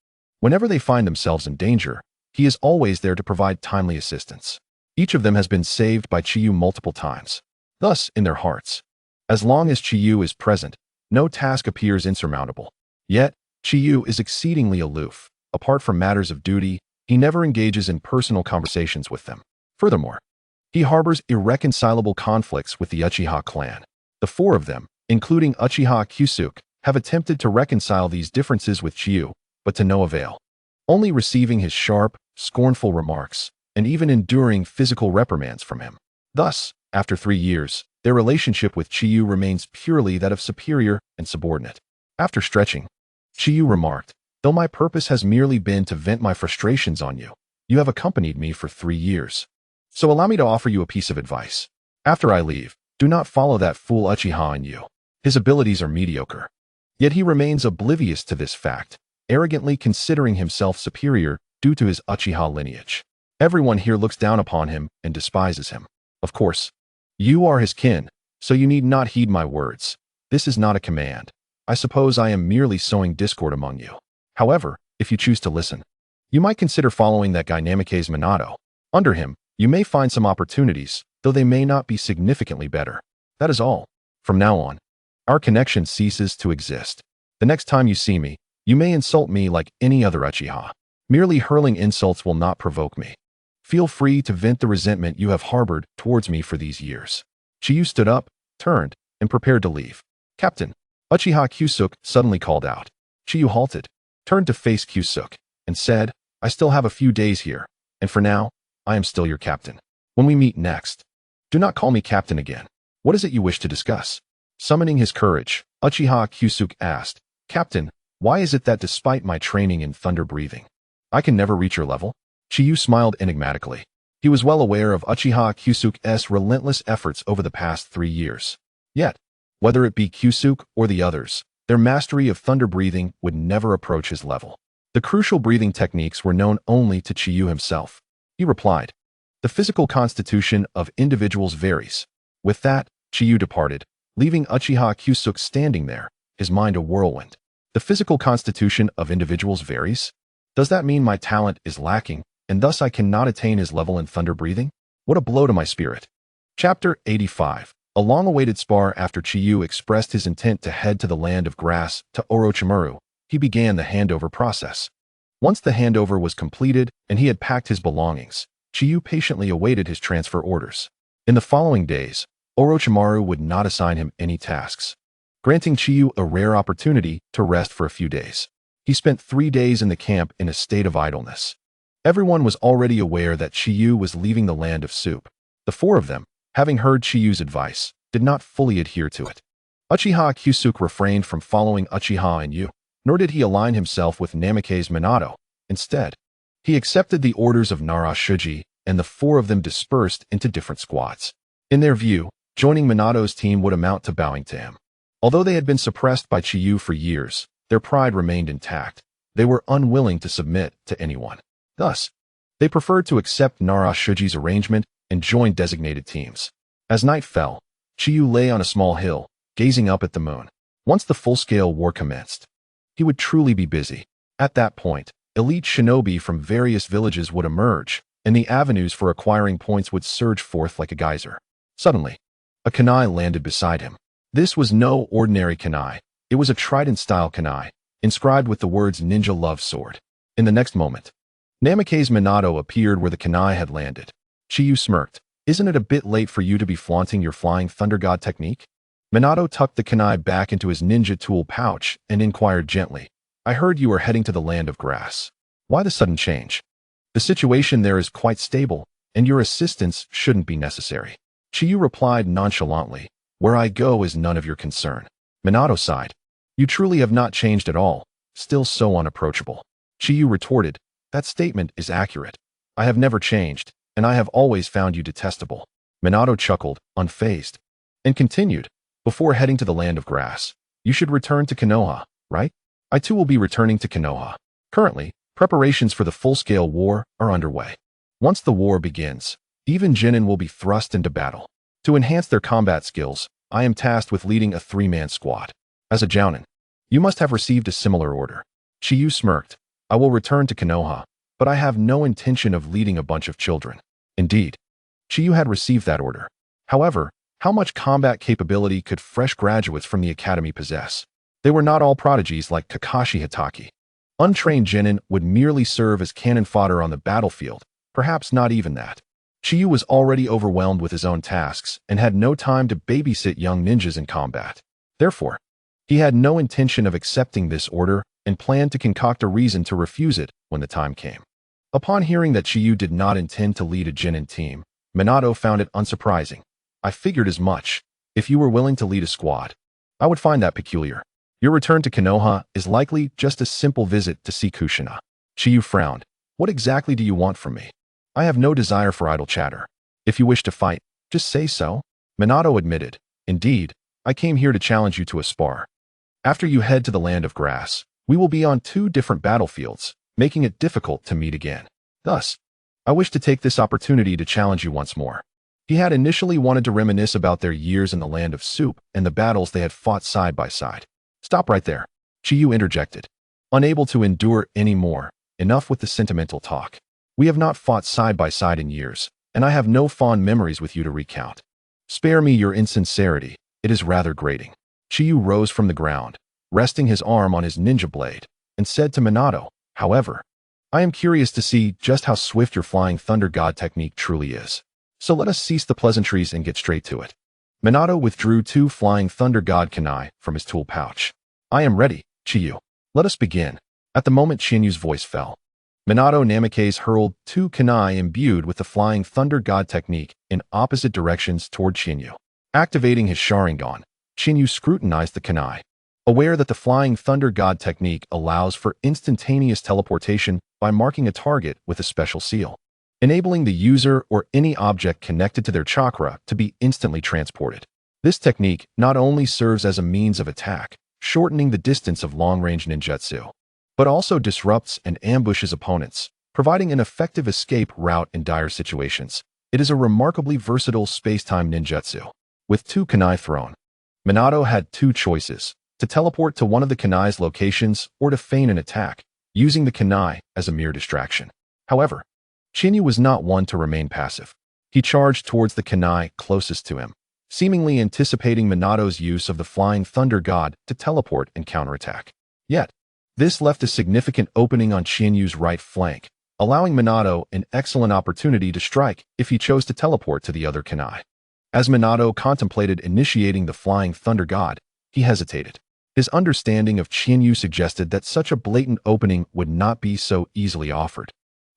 Whenever they find themselves in danger, he is always there to provide timely assistance. Each of them has been saved by Chiyu multiple times. Thus, in their hearts, as long as Chiyu is present, no task appears insurmountable. Yet, Chiyu is exceedingly aloof. Apart from matters of duty, he never engages in personal conversations with them. Furthermore, he harbors irreconcilable conflicts with the Uchiha clan. The 4 of them, including Uchiha Kyosuke, have attempted to reconcile these differences with Chiyu, but to no avail, only receiving his sharp, scornful remarks, and even enduring physical reprimands from him. Thus, after 3 years, Their relationship with Chiyu remains purely that of superior and subordinate. After stretching, Chiyu remarked, "Though my purpose has merely been to vent my frustrations on you, you have accompanied me for 3 years. So allow me to offer you a piece of advice. After I leave, do not follow that fool Uchiha in you. His abilities are mediocre." Yet he remains oblivious to this fact, arrogantly considering himself superior due to his Uchiha lineage. Everyone here looks down upon him and despises him. Of course, you are his kin, so you need not heed my words. This is not a command. I suppose I am merely sowing discord among you. However, if you choose to listen, you might consider following that guy Namikaze Minato. Under him, you may find some opportunities, though they may not be significantly better. That is all. From now on, our connection ceases to exist. The next time you see me, you may insult me like any other Uchiha. Merely hurling insults will not provoke me. Feel free to vent the resentment you have harbored towards me for these years. Chiyu stood up, turned, and prepared to leave. "Captain," Uchiha Kyusuk suddenly called out. Chiyu halted, turned to face Kyusuk, and said, "I still have a few days here, and for now, I am still your captain. When we meet next, do not call me captain again. What is it you wish to discuss?" Summoning his courage, Uchiha Kyusuk asked, "Captain, why is it that despite my training in thunder breathing, I can never reach your level?" Chiyu smiled enigmatically. He was well aware of Uchiha Kyusuk's relentless efforts over the past 3 years. Yet, whether it be Kyusuk or the others, their mastery of thunder breathing would never approach his level. The crucial breathing techniques were known only to Chiyu himself. He replied, "The physical constitution of individuals varies." With that, Chiyu departed, leaving Uchiha Kyusuk standing there, his mind a whirlwind. The physical constitution of individuals varies? Does that mean my talent is lacking, and thus I cannot attain his level in thunder breathing? What a blow to my spirit. Chapter 85. A long-awaited spar. After Chiyu expressed his intent to head to the land of grass to Orochimaru, he began the handover process. Once the handover was completed and he had packed his belongings, Chiyu patiently awaited his transfer orders. In the following days, Orochimaru would not assign him any tasks, granting Chiyu a rare opportunity to rest for a few days. He spent 3 days in the camp in a state of idleness. Everyone was already aware that Chiyu was leaving the land of soup. The 4 of them, having heard Chiyu's advice, did not fully adhere to it. Uchiha Kyusuk refrained from following Uchiha and Yu, nor did he align himself with Namikaze Minato. Instead, he accepted the orders of Nara Shuji, and the 4 of them dispersed into different squads. In their view, joining Minato's team would amount to bowing to him. Although they had been suppressed by Chiyu for years, their pride remained intact. They were unwilling to submit to anyone. Thus, they preferred to accept Nara Shuji's arrangement and join designated teams. As night fell, Chiyu lay on a small hill, gazing up at the moon. Once the full-scale war commenced, he would truly be busy. At that point, elite shinobi from various villages would emerge, and the avenues for acquiring points would surge forth like a geyser. Suddenly, a kunai landed beside him. This was no ordinary kunai. It was a trident-style kunai, inscribed with the words Ninja Love Sword. In the next moment, Namikaze Minato appeared where the kunai had landed. Chiyu smirked. "Isn't it a bit late for you to be flaunting your flying thunder god technique?" Minato tucked the kunai back into his ninja tool pouch and inquired gently, "I heard you are heading to the land of grass. Why the sudden change? The situation there is quite stable, and your assistance shouldn't be necessary." Chiyu replied nonchalantly, "Where I go is none of your concern." Minato sighed. "You truly have not changed at all, still so unapproachable." Chiyu retorted, "That statement is accurate. I have never changed, and I have always found you detestable." Minato chuckled, unfazed, and continued, "Before heading to the land of grass, you should return to Konoha, right? I too will be returning to Konoha. Currently, preparations for the full-scale war are underway. Once the war begins, even Genin will be thrust into battle. To enhance their combat skills, I am tasked with leading a 3-man squad. As a Jounin, you must have received a similar order." Chiyu smirked. "I will return to Konoha, but I have no intention of leading a bunch of children." Indeed, Chiyu had received that order. However, how much combat capability could fresh graduates from the academy possess? They were not all prodigies like Kakashi Hitaki. Untrained genin would merely serve as cannon fodder on the battlefield, perhaps not even that. Chiyu was already overwhelmed with his own tasks and had no time to babysit young ninjas in combat. Therefore, he had no intention of accepting this order and planned to concoct a reason to refuse it when the time came. Upon hearing that Chiyu did not intend to lead a genin team, Minato found it unsurprising. "I figured as much. If you were willing to lead a squad, I would find that peculiar. Your return to Konoha is likely just a simple visit to see Kushina. Chiyu frowned. What exactly do you want from me? I have no desire for idle chatter. If you wish to fight, just say so. Minato admitted. Indeed, I came here to challenge you to a spar. After you head to the land of grass, we will be on 2 different battlefields, making it difficult to meet again. Thus, I wish to take this opportunity to challenge you once more. He had initially wanted to reminisce about their years in the land of soup and the battles they had fought side by side. Stop right there, Chiyu interjected. Unable to endure any more, enough with the sentimental talk. We have not fought side by side in years, and I have no fond memories with you to recount. Spare me your insincerity, it is rather grating. Chiyu rose from the ground, resting his arm on his ninja blade, and said to Minato, however, I am curious to see just how swift your flying thunder god technique truly is. So let us cease the pleasantries and get straight to it. Minato withdrew 2 flying thunder god kunai from his tool pouch. I am ready, Chiyu. Let us begin. At the moment Chinyu's voice fell, Minato Namikaze hurled 2 kunai imbued with the flying thunder god technique in opposite directions toward Chinyu. Activating his Sharingan, Chinyu scrutinized the kunai. Aware that the flying thunder god technique allows for instantaneous teleportation by marking a target with a special seal, enabling the user or any object connected to their chakra to be instantly transported. This technique not only serves as a means of attack, shortening the distance of long-range ninjutsu, but also disrupts and ambushes opponents, providing an effective escape route in dire situations. It is a remarkably versatile space-time ninjutsu. With 2 kunai thrown, Minato had 2 choices: to teleport to one of the kunai's locations or to feign an attack, using the kunai as a mere distraction. However, Chinyu was not one to remain passive. He charged towards the kunai closest to him, seemingly anticipating Minato's use of the flying thunder god to teleport and counterattack. Yet, this left a significant opening on Chinyu's right flank, allowing Minato an excellent opportunity to strike if he chose to teleport to the other kunai. As Minato contemplated initiating the flying thunder god, he hesitated. His understanding of Chinyu suggested that such a blatant opening would not be so easily offered,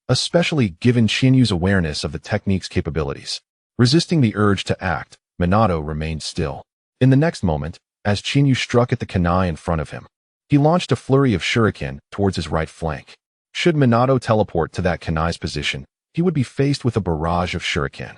especially given Chinyu's awareness of the technique's capabilities. Resisting the urge to act, Minato remained still. In the next moment, as Chinyu struck at the kunai in front of him, he launched a flurry of shuriken towards his right flank. Should Minato teleport to that kunai's position, he would be faced with a barrage of shuriken.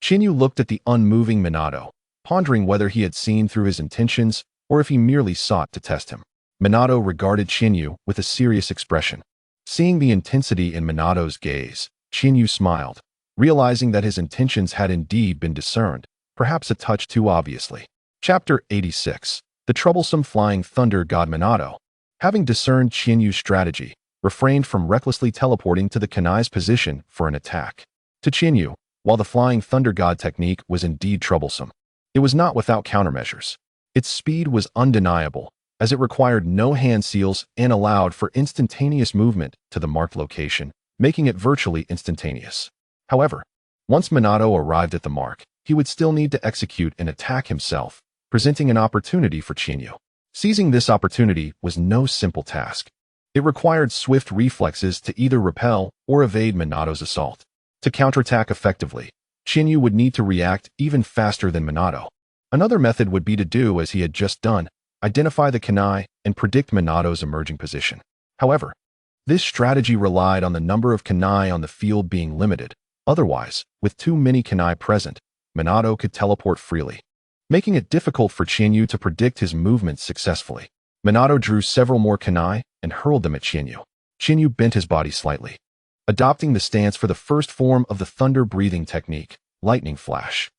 Chinyu looked at the unmoving Minato, pondering whether he had seen through his intentions or if he merely sought to test him. Minato regarded Chinyu with a serious expression. Seeing the intensity in Minato's gaze, Chinyu smiled, realizing that his intentions had indeed been discerned, perhaps a touch too obviously. Chapter 86. The troublesome flying thunder god Minato, having discerned Chinyu's strategy, refrained from recklessly teleporting to the kunai's position for an attack. To Chinyu, while the flying thunder god technique was indeed troublesome, it was not without countermeasures. Its speed was undeniable, as it required no hand seals and allowed for instantaneous movement to the marked location, making it virtually instantaneous. However, once Minato arrived at the mark, he would still need to execute an attack himself, presenting an opportunity for Chinyu. Seizing this opportunity was no simple task. It required swift reflexes to either repel or evade Minato's assault. To counterattack effectively, Chinyu would need to react even faster than Minato. Another method would be to do as he had just done, identify the kunai and predict Minato's emerging position. However, this strategy relied on the number of kunai on the field being limited. Otherwise, with too many kunai present, Minato could teleport freely, making it difficult for Chinyu to predict his movements successfully. Minato drew several more kunai and hurled them at Chinyu. Chinyu bent his body slightly, adopting the stance for the first form of the thunder-breathing technique, lightning flash.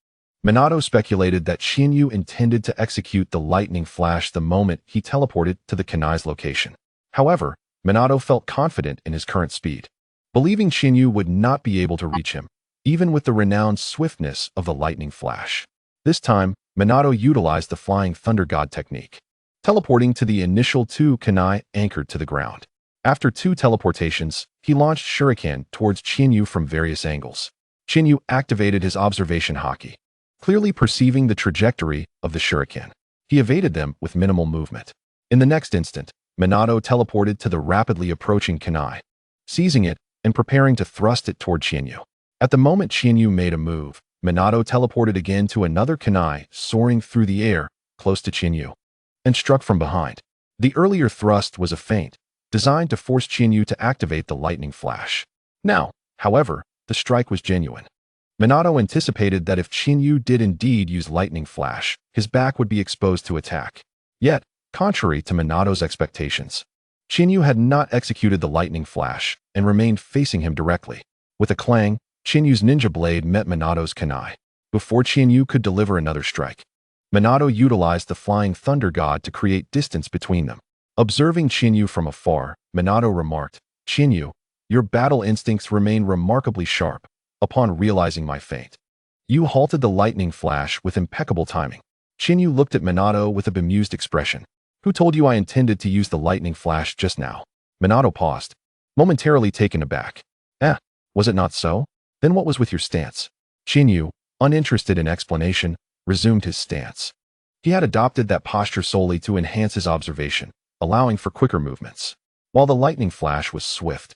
Minato speculated that Chinyu intended to execute the lightning flash the moment he teleported to the kunai's location. However, Minato felt confident in his current speed, believing Chinyu would not be able to reach him, even with the renowned swiftness of the lightning flash. This time, Minato utilized the flying thunder god technique, teleporting to the initial 2 kunai anchored to the ground. After 2 teleportations, he launched shuriken towards Chinyu from various angles. Chinyu activated his observation haki, clearly perceiving the trajectory of the shuriken. He evaded them with minimal movement. In the next instant, Minato teleported to the rapidly approaching kunai, seizing it and preparing to thrust it toward Chinyu. At the moment Chinyu made a move, Minato teleported again to another kunai soaring through the air, close to Chiyu, and struck from behind. The earlier thrust was a feint, designed to force Chiyu to activate the lightning flash. Now, however, the strike was genuine. Minato anticipated that if Chiyu did indeed use lightning flash, his back would be exposed to attack. Yet, contrary to Minato's expectations, Chiyu had not executed the lightning flash and remained facing him directly. With a clang, Chinyu's ninja blade met Minato's kunai. Before Chiyu could deliver another strike, Minato utilized the flying thunder god to create distance between them. Observing Chiyu from afar, Minato remarked, "Chiyu, your battle instincts remain remarkably sharp. Upon realizing my fate, you halted the lightning flash with impeccable timing." Chiyu looked at Minato with a bemused expression. "Who told you I intended to use the lightning flash just now?" Minato paused, momentarily taken aback. Was it not so? Then what was with your stance?" Chiyu, uninterested in explanation, resumed his stance. He had adopted that posture solely to enhance his observation, allowing for quicker movements. While the lightning flash was swift,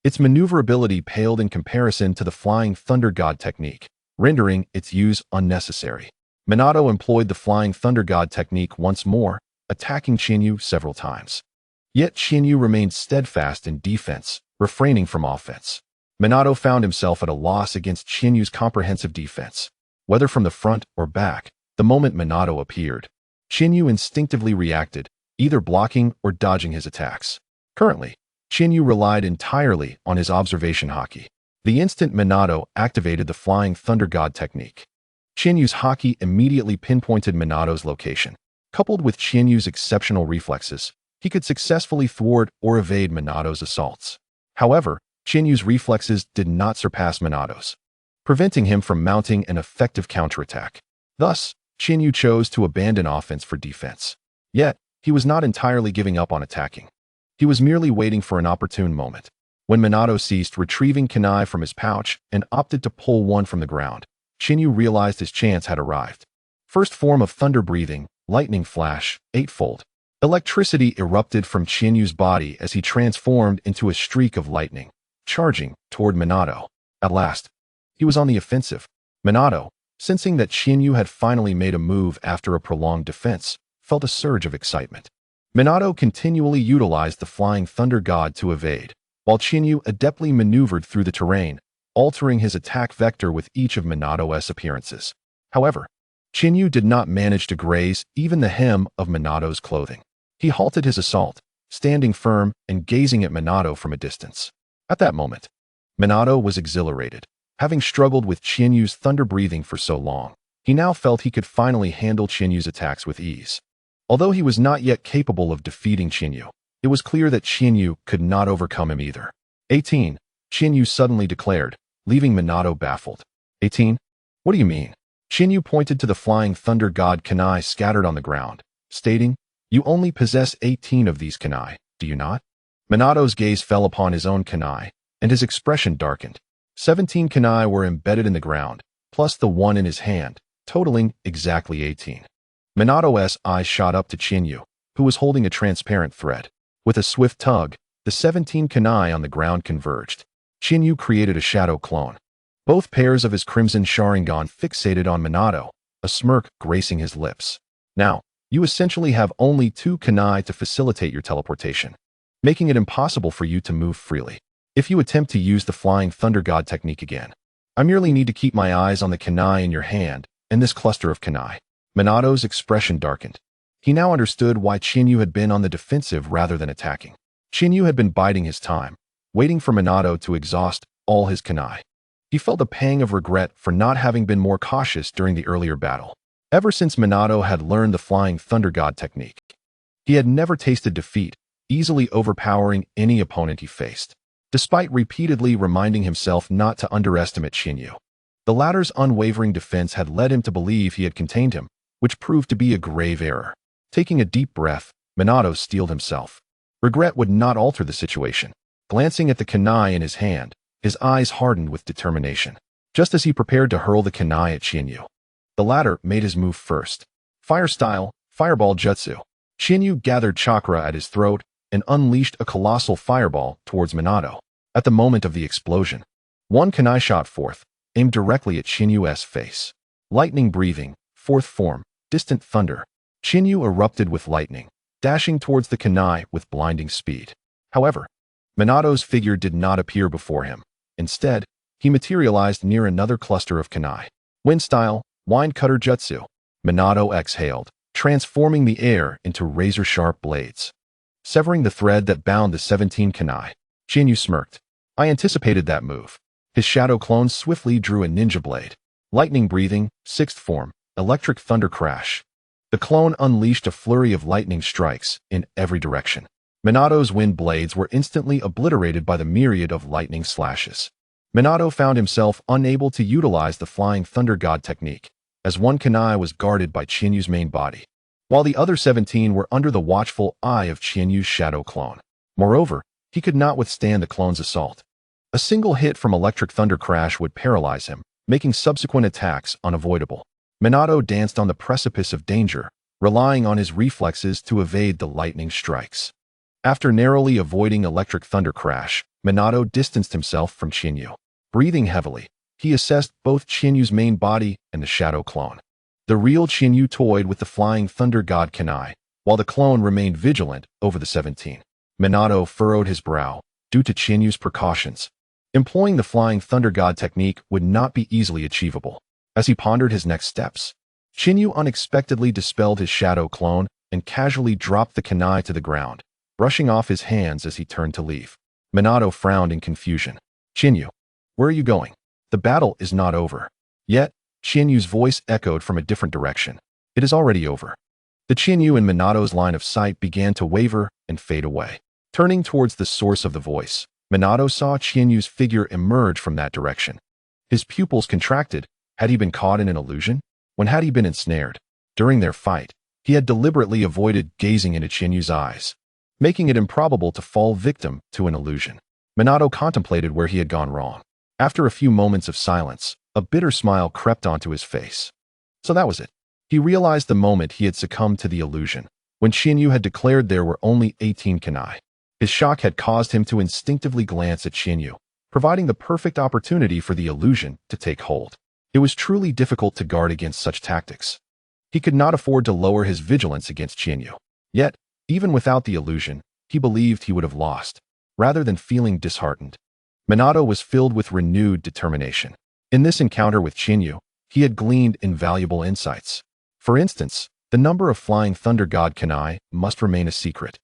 its maneuverability paled in comparison to the flying thunder god technique, rendering its use unnecessary. Minato employed the flying thunder god technique once more, attacking Chiyu several times. Yet Chiyu remained steadfast in defense, refraining from offense. Minato found himself at a loss against Chinyu's comprehensive defense. Whether from the front or back, the moment Minato appeared, Chiyu instinctively reacted, either blocking or dodging his attacks. Currently, Chiyu relied entirely on his observation haki. The instant Minato activated the flying thunder god technique, Chinyu's haki immediately pinpointed Minato's location. Coupled with Chinyu's exceptional reflexes, he could successfully thwart or evade Minato's assaults. However, Chinyu's reflexes did not surpass Minato's, preventing him from mounting an effective counterattack. Thus, Chiyu chose to abandon offense for defense. Yet, he was not entirely giving up on attacking. He was merely waiting for an opportune moment. When Minato ceased retrieving kunai from his pouch and opted to pull one from the ground, Chiyu realized his chance had arrived. First form of thunder breathing, lightning flash, eightfold. Electricity erupted from Chinyu's body as he transformed into a streak of lightning, charging toward Minato. At last, he was on the offensive. Minato, sensing that Chiyu had finally made a move after a prolonged defense, felt a surge of excitement. Minato continually utilized the flying thunder god to evade, while Chiyu adeptly maneuvered through the terrain, altering his attack vector with each of Minato's appearances. However, Chiyu did not manage to graze even the hem of Minato's clothing. He halted his assault, standing firm and gazing at Minato from a distance. At that moment, Minato was exhilarated. Having struggled with Chinyu's thunder breathing for so long, he now felt he could finally handle Chinyu's attacks with ease. Although he was not yet capable of defeating Chiyu, it was clear that Chiyu could not overcome him either. 18. Chiyu suddenly declared, leaving Minato baffled. 18? What do you mean? Chiyu pointed to the flying thunder god kunai scattered on the ground, stating, "You only possess 18 of these kunai, do you not?" Minato's gaze fell upon his own kunai, and his expression darkened. 17 kunai were embedded in the ground, plus the one in his hand, totaling exactly 18. Minato's eyes shot up to Chiyu, who was holding a transparent thread. With a swift tug, the 17 kunai on the ground converged. Chiyu created a shadow clone. Both pairs of his crimson Sharingan fixated on Minato, a smirk gracing his lips. Now, you essentially have only 2 kunai to facilitate your teleportation, making it impossible for you to move freely. If you attempt to use the flying thunder god technique again, I merely need to keep my eyes on the kunai in your hand and this cluster of kunai. Minato's expression darkened. He now understood why Chiyu had been on the defensive rather than attacking. Chiyu had been biding his time, waiting for Minato to exhaust all his kunai. He felt a pang of regret for not having been more cautious during the earlier battle. Ever since Minato had learned the flying thunder god technique, he had never tasted defeat, easily overpowering any opponent he faced. Despite repeatedly reminding himself not to underestimate Chiyu, the latter's unwavering defense had led him to believe he had contained him, which proved to be a grave error. Taking a deep breath, Minato steeled himself. Regret would not alter the situation. Glancing at the kunai in his hand, his eyes hardened with determination. Just as he prepared to hurl the kunai at Chiyu, the latter made his move first. Fire style, fireball jutsu. Chiyu gathered chakra at his throat and unleashed a colossal fireball towards Minato. At the moment of the explosion, one kunai shot forth, aimed directly at Chinyu's face. Lightning breathing, fourth form, distant thunder. Chinyu erupted with lightning, dashing towards the kunai with blinding speed. However, Minato's figure did not appear before him. Instead, he materialized near another cluster of kunai. Wind style, wind cutter jutsu. Minato exhaled, transforming the air into razor-sharp blades, severing the thread that bound the 17 kunai. Chinyu smirked. I anticipated that move. His shadow clone swiftly drew a ninja blade. Lightning breathing, sixth form, electric thunder crash. The clone unleashed a flurry of lightning strikes in every direction. Minato's wind blades were instantly obliterated by the myriad of lightning slashes. Minato found himself unable to utilize the flying thunder god technique, as one kunai was guarded by Chinyu's main body, while the other 17 were under the watchful eye of Chinyu's shadow clone. Moreover, he could not withstand the clone's assault. A single hit from electric thunder crash would paralyze him, making subsequent attacks unavoidable. Minato danced on the precipice of danger, relying on his reflexes to evade the lightning strikes. After narrowly avoiding electric thunder crash, Minato distanced himself from Chinyu. Breathing heavily, he assessed both Chinyu's main body and the shadow clone. The real Chinyu toyed with the flying thunder god kunai, while the clone remained vigilant over the 17. Minato furrowed his brow, due to Chinyu's precautions. Employing the flying thunder god technique would not be easily achievable. As he pondered his next steps, Chinyu unexpectedly dispelled his shadow clone and casually dropped the kunai to the ground, brushing off his hands as he turned to leave. Minato frowned in confusion. Chinyu, where are you going? The battle is not over. Yet, Chinyu's voice echoed from a different direction. It is already over. The Chinyu in Minato's line of sight began to waver and fade away. Turning towards the source of the voice, Minato saw Chinyu's figure emerge from that direction. His pupils contracted. Had he been caught in an illusion? When had he been ensnared? During their fight, he had deliberately avoided gazing into Chinyu's eyes, making it improbable to fall victim to an illusion. Minato contemplated where he had gone wrong. After a few moments of silence, a bitter smile crept onto his face. So that was it. He realized the moment he had succumbed to the illusion, when Chinyu had declared there were only 18 kunai. His shock had caused him to instinctively glance at Chinyu, providing the perfect opportunity for the illusion to take hold. It was truly difficult to guard against such tactics. He could not afford to lower his vigilance against Chinyu. Yet, even without the illusion, he believed he would have lost. Rather than feeling disheartened, Minato was filled with renewed determination. In this encounter with Chinyu, he had gleaned invaluable insights. For instance, the number of flying thunder god kunai must remain a secret.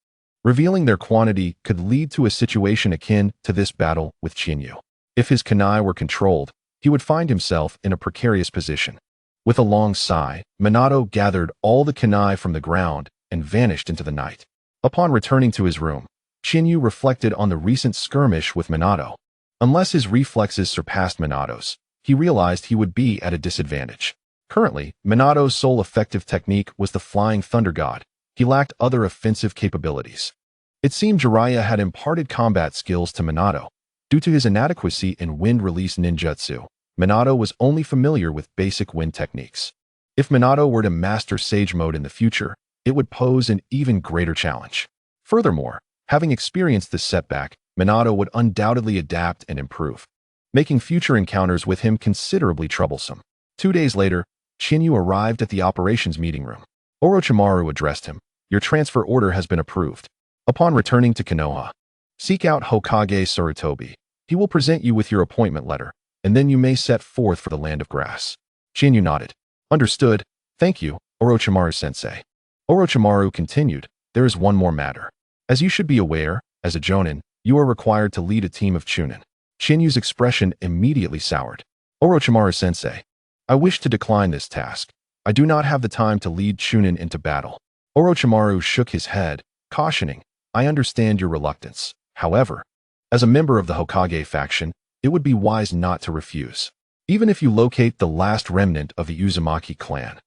Revealing their quantity could lead to a situation akin to this battle with Chinyu. If his kunai were controlled, he would find himself in a precarious position. With a long sigh, Minato gathered all the kunai from the ground and vanished into the night. Upon returning to his room, Chinyu reflected on the recent skirmish with Minato. Unless his reflexes surpassed Minato's, he realized he would be at a disadvantage. Currently, Minato's sole effective technique was the flying thunder god. He lacked other offensive capabilities. It seemed Jiraiya had imparted combat skills to Minato. Due to his inadequacy in wind release ninjutsu, Minato was only familiar with basic wind techniques. If Minato were to master Sage Mode in the future, it would pose an even greater challenge. Furthermore, having experienced this setback, Minato would undoubtedly adapt and improve, making future encounters with him considerably troublesome. 2 days later, Chinyu arrived at the operations meeting room. Orochimaru addressed him. Your transfer order has been approved. Upon returning to Konoha, seek out Hokage Sarutobi. He will present you with your appointment letter, and then you may set forth for the land of grass. Chinyu nodded. Understood. Thank you, Orochimaru-sensei. Orochimaru continued, there is one more matter. As you should be aware, as a Jonin, you are required to lead a team of Chunin. Chinyu's expression immediately soured. Orochimaru-sensei, I wish to decline this task. I do not have the time to lead Chunin into battle. Orochimaru shook his head, cautioning, I understand your reluctance. However, as a member of the Hokage faction, it would be wise not to refuse. Even if you locate the last remnant of the Uzumaki clan.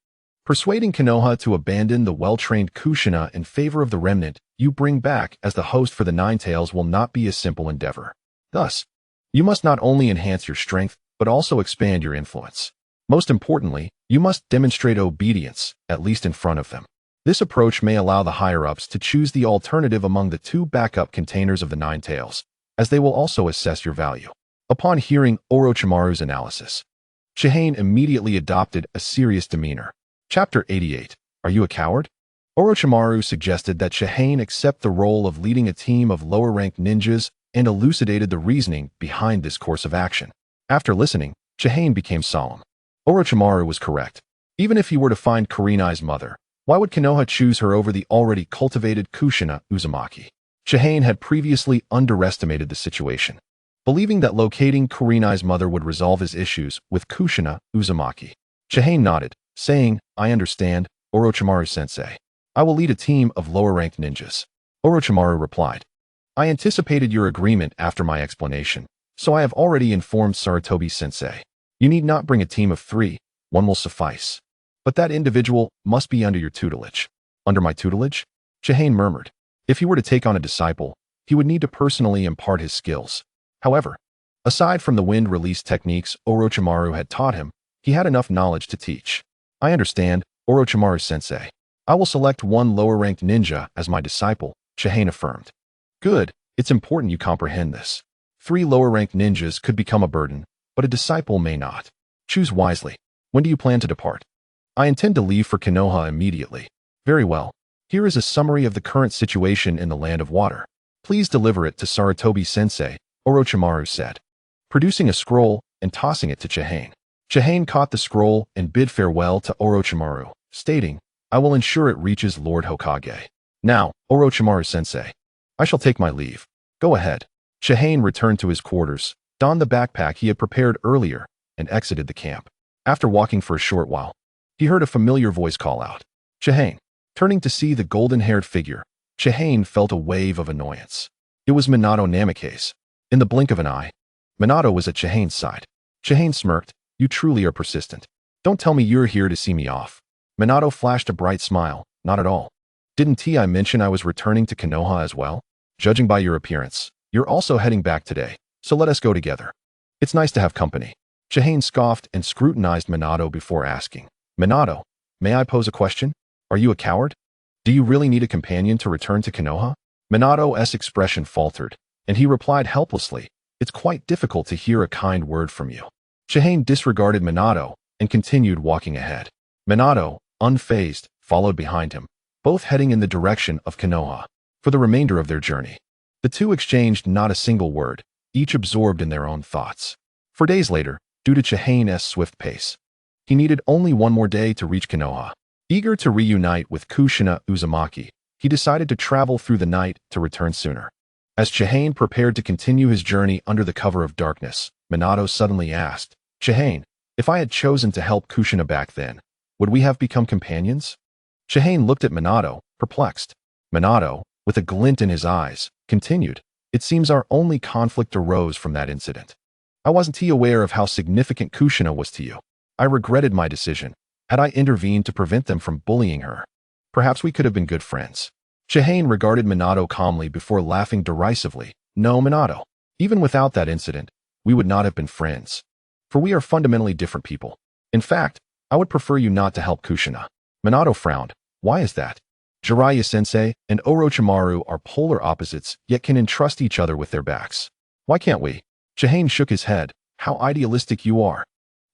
Persuading Konoha to abandon the well-trained Kushina in favor of the remnant you bring back as the host for the Nine Tails will not be a simple endeavor. Thus, you must not only enhance your strength, but also expand your influence. Most importantly, you must demonstrate obedience, at least in front of them. This approach may allow the higher-ups to choose the alternative among the 2 backup containers of the Nine Tails, as they will also assess your value. Upon hearing Orochimaru's analysis, Shihane immediately adopted a serious demeanor. Chapter 88. Are you a coward? Orochimaru suggested that Shihane accept the role of leading a team of lower-ranked ninjas and elucidated the reasoning behind this course of action. After listening, Shihane became solemn. Orochimaru was correct. Even if he were to find Kurenai's mother, why would Konoha choose her over the already cultivated Kushina Uzumaki? Shihane had previously underestimated the situation, believing that locating Kurenai's mother would resolve his issues with Kushina Uzumaki. Shihane nodded, saying, I understand, Orochimaru-sensei. I will lead a team of lower-ranked ninjas. Orochimaru replied, I anticipated your agreement after my explanation, so I have already informed Sarutobi-sensei. You need not bring a team of 3, 1 will suffice. But that individual must be under your tutelage. Under my tutelage? Shihane murmured. If he were to take on a disciple, he would need to personally impart his skills. However, aside from the wind release techniques Orochimaru had taught him, he had enough knowledge to teach. I understand, Orochimaru-sensei. I will select 1 lower-ranked ninja as my disciple, Shihane affirmed. Good, it's important you comprehend this. 3 lower-ranked ninjas could become a burden, but a disciple may not. Choose wisely. When do you plan to depart? I intend to leave for Konoha immediately. Very well. Here is a summary of the current situation in the Land of Water. Please deliver it to Sarutobi-sensei, Orochimaru said, producing a scroll and tossing it to Shihane. Shihane caught the scroll and bid farewell to Orochimaru, stating, I will ensure it reaches Lord Hokage. Now, Orochimaru-sensei, I shall take my leave. Go ahead. Shihane returned to his quarters, donned the backpack he had prepared earlier, and exited the camp. After walking for a short while, he heard a familiar voice call out, Shihane. Turning to see the golden-haired figure, Shihane felt a wave of annoyance. It was Minato Namikaze. In the blink of an eye, Minato was at Shihane's side. Shihane smirked, You truly are persistent. Don't tell me you're here to see me off. Minato flashed a bright smile, Not at all. Didn't I mention I was returning to Konoha as well? Judging by your appearance, you're also heading back today, so let us go together. It's nice to have company. Shihane scoffed and scrutinized Minato before asking, Minato, may I pose a question? Are you a coward? Do you really need a companion to return to Konoha? Minato's expression faltered, and he replied helplessly, It's quite difficult to hear a kind word from you. Shihane disregarded Minato and continued walking ahead. Minato, unfazed, followed behind him, both heading in the direction of Konoha. For the remainder of their journey, the two exchanged not a single word, each absorbed in their own thoughts. For days later, due to Shihane's swift pace, he needed only 1 more day to reach Konoha. Eager to reunite with Kushina Uzumaki, he decided to travel through the night to return sooner. As Shihane prepared to continue his journey under the cover of darkness, Minato suddenly asked, Shihane, if I had chosen to help Kushina back then, would we have become companions? Shihane looked at Minato, perplexed. Minato, with a glint in his eyes, continued, It seems our only conflict arose from that incident. I wasn't aware of how significant Kushina was to you. I regretted my decision. Had I intervened to prevent them from bullying her, perhaps we could have been good friends. Shihane regarded Minato calmly before laughing derisively. No, Minato. Even without that incident, we would not have been friends. For we are fundamentally different people. In fact, I would prefer you not to help Kushina. Minato frowned. Why is that? Jiraiya-sensei and Orochimaru are polar opposites, yet can entrust each other with their backs. Why can't we? Shihane shook his head. How idealistic you are.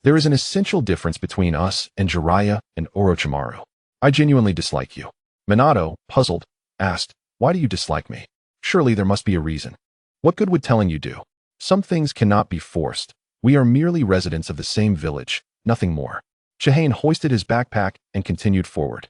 There is an essential difference between us and Jiraiya and Orochimaru. I genuinely dislike you. Minato, puzzled, asked, Why do you dislike me? Surely there must be a reason. What good would telling you do? Some things cannot be forced. We are merely residents of the same village, nothing more. Shihane hoisted his backpack and continued forward.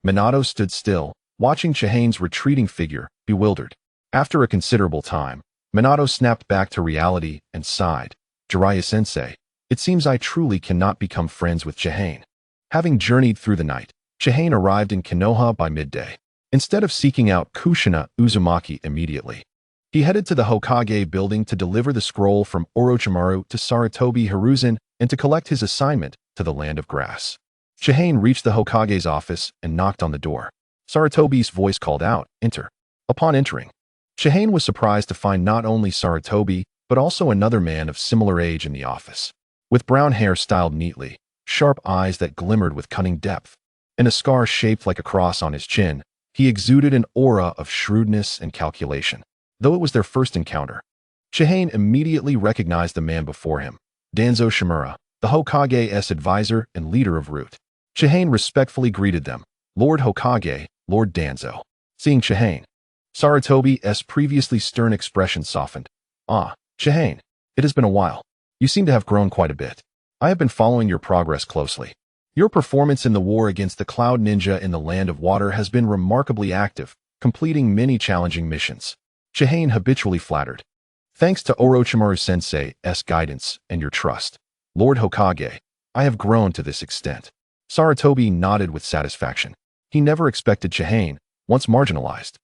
Minato stood still, watching Shihane's retreating figure, bewildered. After a considerable time, Minato snapped back to reality and sighed. Jiraiya-sensei, it seems I truly cannot become friends with Shihane. Having journeyed through the night, Shihane arrived in Konoha by midday. Instead of seeking out Kushina Uzumaki immediately, he headed to the Hokage building to deliver the scroll from Orochimaru to Sarutobi Hiruzen and to collect his assignment to the Land of Grass. Shihane reached the Hokage's office and knocked on the door. Sarutobi's voice called out, Enter. Upon entering, Shihane was surprised to find not only Sarutobi, but also another man of similar age in the office. With brown hair styled neatly, sharp eyes that glimmered with cunning depth, and a scar shaped like a cross on his chin, he exuded an aura of shrewdness and calculation. Though it was their first encounter, Shihane immediately recognized the man before him, Danzo Shimura, the Hokage's advisor and leader of Root. Chihane respectfully greeted them. Lord Hokage, Lord Danzo. Seeing Chihane, Sarutobi's previously stern expression softened. Ah, Chihane, it has been a while. You seem to have grown quite a bit. I have been following your progress closely. Your performance in the war against the Cloud Ninja in the Land of Water has been remarkably active, completing many challenging missions. Chihane habitually flattered. Thanks to Orochimaru-sensei's guidance and your trust, Lord Hokage, I have grown to this extent. Sarutobi nodded with satisfaction. He never expected Chihane, once marginalized,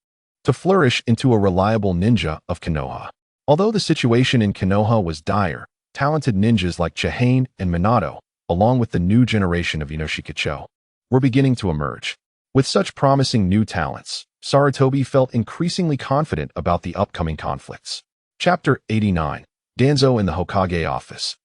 to flourish into a reliable ninja of Konoha. Although the situation in Konoha was dire, talented ninjas like Chihane and Minato, along with the new generation of Inoshikacho, were beginning to emerge. With such promising new talents, Sarutobi felt increasingly confident about the upcoming conflicts. Chapter 89. Danzo in the Hokage Office.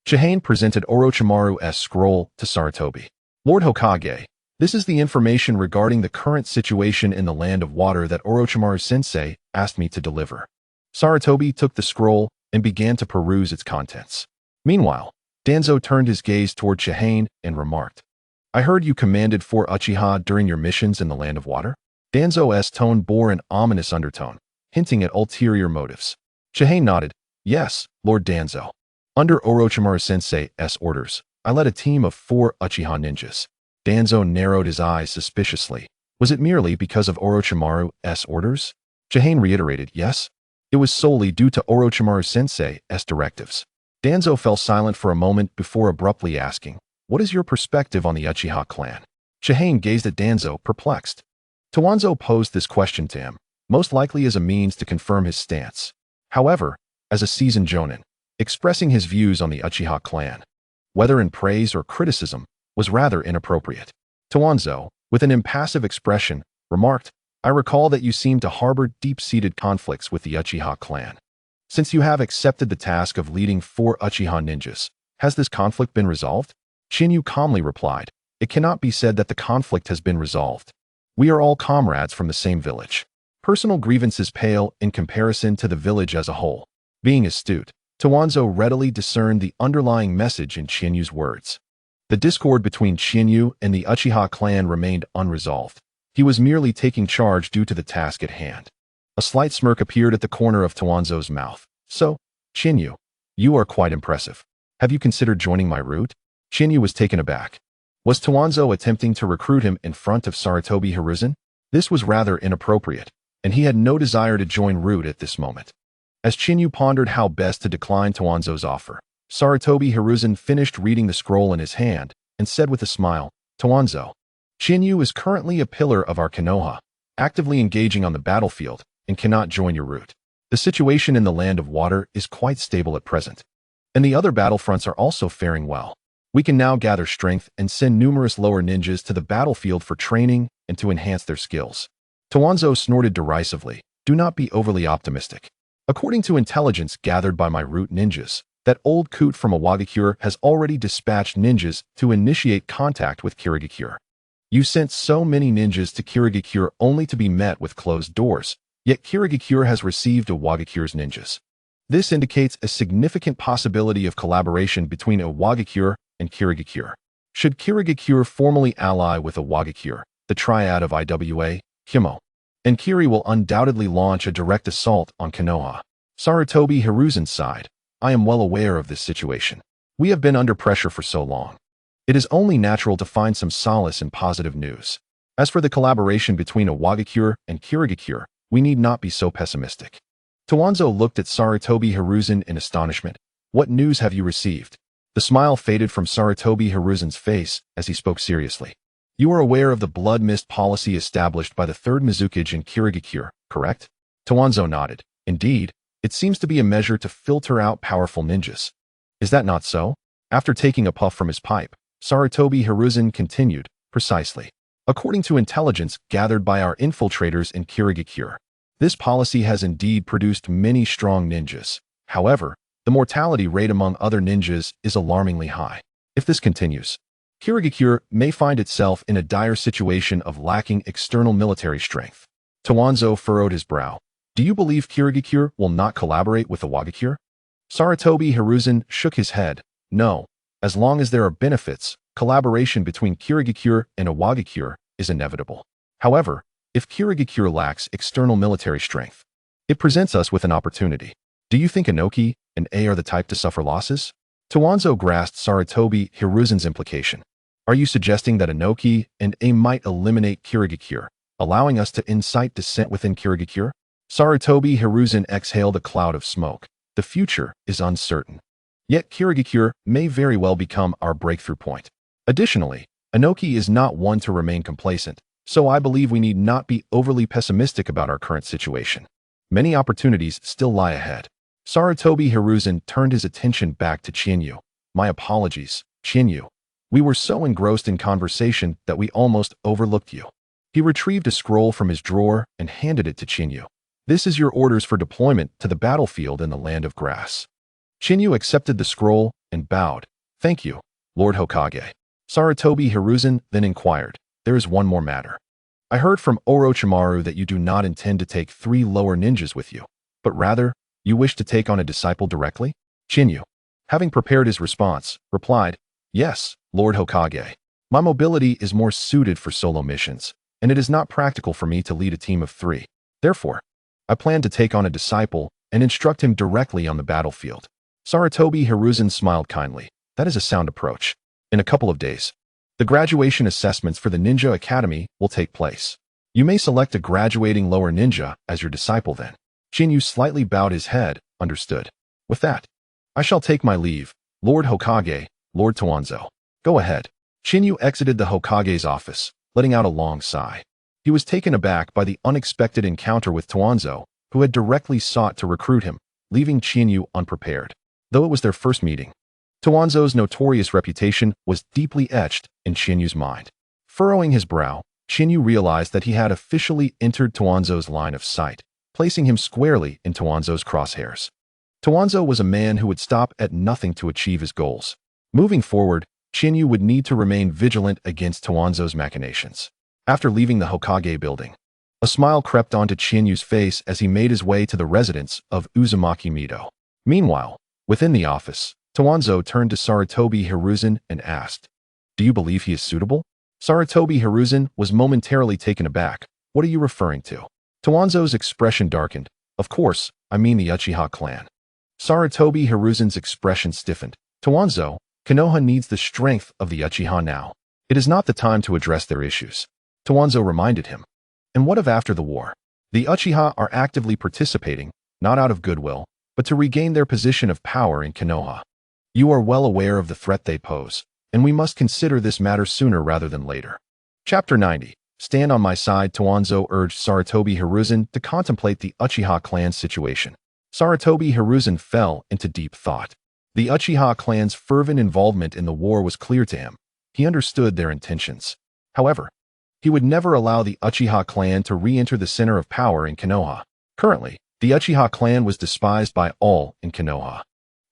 Chihane presented Orochimaru's scroll to Sarutobi. Lord Hokage, this is the information regarding the current situation in the Land of Water that Orochimaru-sensei asked me to deliver. Sarutobi took the scroll and began to peruse its contents. Meanwhile, Danzo turned his gaze toward Chihane and remarked, I heard you commanded 4 Uchiha during your missions in the Land of Water? Danzo's tone bore an ominous undertone, hinting at ulterior motives. Chihane nodded. Yes, Lord Danzo. Under Orochimaru-sensei's orders, I led a team of 4 Uchiha ninjas. Danzo narrowed his eyes suspiciously. Was it merely because of Orochimaru's orders? Chihane reiterated, yes. It was solely due to Orochimaru-sensei's directives. Danzo fell silent for a moment before abruptly asking, what is your perspective on the Uchiha clan? Chihane gazed at Danzo, perplexed. Tawanzo posed this question to him, most likely as a means to confirm his stance. However, as a seasoned jonin, expressing his views on the Uchiha clan, whether in praise or criticism, was rather inappropriate. Tawanzo, with an impassive expression, remarked, I recall that you seem to harbor deep-seated conflicts with the Uchiha clan. Since you have accepted the task of leading 4 Uchiha ninjas, has this conflict been resolved? Chiyu calmly replied, it cannot be said that the conflict has been resolved. We are all comrades from the same village. Personal grievances pale in comparison to the village as a whole. Being astute, Tawanzo readily discerned the underlying message in Chinyu's words. The discord between Chinyu and the Uchiha clan remained unresolved. He was merely taking charge due to the task at hand. A slight smirk appeared at the corner of Tawanzo's mouth. So, Chinyu, you are quite impressive. Have you considered joining my route? Chinyu was taken aback. Was Tawanzo attempting to recruit him in front of Sarutobi Hiruzen? This was rather inappropriate, and he had no desire to join Root at this moment. As Chinyu pondered how best to decline Tawanzo's offer, Sarutobi Hiruzen finished reading the scroll in his hand and said with a smile, Tawanzo, Chinyu is currently a pillar of our Konoha, actively engaging on the battlefield, and cannot join your route. The situation in the Land of Water is quite stable at present, and the other battlefronts are also faring well. We can now gather strength and send numerous lower ninjas to the battlefield for training and to enhance their skills. Tawanzo snorted derisively. Do not be overly optimistic. According to intelligence gathered by my root ninjas, that old coot from Awagakure has already dispatched ninjas to initiate contact with Kirigakure. You sent so many ninjas to Kirigakure only to be met with closed doors, yet Kirigakure has received Awagakure's ninjas. This indicates a significant possibility of collaboration between Awagakure and Kirigakure. Should Kirigakure formally ally with Awagakure, the triad of IWA, Himo, and Kiri will undoubtedly launch a direct assault on Konoha. Sarutobi Hiruzen's side, I am well aware of this situation. We have been under pressure for so long. It is only natural to find some solace in positive news. As for the collaboration between Awagakure and Kirigakure, we need not be so pessimistic. Tawanzo looked at Sarutobi Hiruzen in astonishment. What news have you received? The smile faded from Sarutobi Hiruzen's face as he spoke seriously. You are aware of the blood mist policy established by the 3rd Mizukage in Kirigakure, correct? Tawanzo nodded. Indeed, it seems to be a measure to filter out powerful ninjas. Is that not so? After taking a puff from his pipe, Sarutobi Hiruzen continued, precisely. According to intelligence gathered by our infiltrators in Kirigakure, this policy has indeed produced many strong ninjas. However, the mortality rate among other ninjas is alarmingly high. If this continues, Kirigakure may find itself in a dire situation of lacking external military strength. Tawanzo furrowed his brow. Do you believe Kirigakure will not collaborate with Awagakure? Sarutobi Hiruzen shook his head. No, As long as there are benefits, collaboration between Kirigakure and Iwagakure is inevitable. However, if Kirigakure lacks external military strength, it presents us with an opportunity. Do you think Inoki and A are the type to suffer losses? Towanzo grasped Sarutobi Hiruzen's implication. Are you suggesting that Inoki and A might eliminate Kirigakure, allowing us to incite dissent within Kirigakure? Sarutobi Hiruzen exhaled a cloud of smoke. The future is uncertain. Yet Kirigakure may very well become our breakthrough point. Additionally, Inoki is not one to remain complacent, so I believe we need not be overly pessimistic about our current situation. Many opportunities still lie ahead. Sarutobi Hiruzen turned his attention back to Chiyu. My apologies, Chiyu. We were so engrossed in conversation that we almost overlooked you. He retrieved a scroll from his drawer and handed it to Chiyu. This is your orders for deployment to the battlefield in the Land of Grass. Chiyu accepted the scroll and bowed. Thank you, Lord Hokage. Sarutobi Hiruzen then inquired, there is one more matter. I heard from Orochimaru that you do not intend to take 3 lower ninjas with you, but rather, you wish to take on a disciple directly? Chiyu, having prepared his response, replied, yes, Lord Hokage. My mobility is more suited for solo missions, and it is not practical for me to lead a team of 3. Therefore, I plan to take on a disciple and instruct him directly on the battlefield. Sarutobi Hiruzen smiled kindly. That is a sound approach. In a couple of days, the graduation assessments for the Ninja Academy will take place. You may select a graduating lower ninja as your disciple then. Chiyu slightly bowed his head, understood. With that, I shall take my leave, Lord Hokage, Lord Towanzo. Go ahead. Chiyu exited the Hokage's office, letting out a long sigh. He was taken aback by the unexpected encounter with Towanzo, who had directly sought to recruit him, leaving Chiyu unprepared. Though it was their first meeting, Towanzo's notorious reputation was deeply etched in Chinyu's mind. Furrowing his brow, Chiyu realized that he had officially entered Towanzo's line of sight, placing him squarely in Towanzo's crosshairs. Towanzo was a man who would stop at nothing to achieve his goals. Moving forward, Chiyu would need to remain vigilant against Towanzo's machinations. After leaving the Hokage building, a smile crept onto Chinyu's face as he made his way to the residence of Uzumaki Mido. Meanwhile, within the office, Towanzo turned to Sarutobi Hiruzen and asked, do you believe he is suitable? Sarutobi Hiruzen was momentarily taken aback. What are you referring to? Towanzo's expression darkened. Of course, I mean the Uchiha clan. Sarutobi Hiruzen's expression stiffened. Towanzo, Konoha needs the strength of the Uchiha now. It is not the time to address their issues. Towanzo reminded him. And what of after the war? The Uchiha are actively participating, not out of goodwill, but to regain their position of power in Konoha. You are well aware of the threat they pose, and we must consider this matter sooner rather than later. Chapter 90. Stand on my side. Towanzo urged Sarutobi Hiruzen to contemplate the Uchiha clan's situation. Sarutobi Hiruzen fell into deep thought. The Uchiha clan's fervent involvement in the war was clear to him. He understood their intentions. However, he would never allow the Uchiha clan to re-enter the center of power in Konoha. Currently, the Uchiha clan was despised by all in Konoha.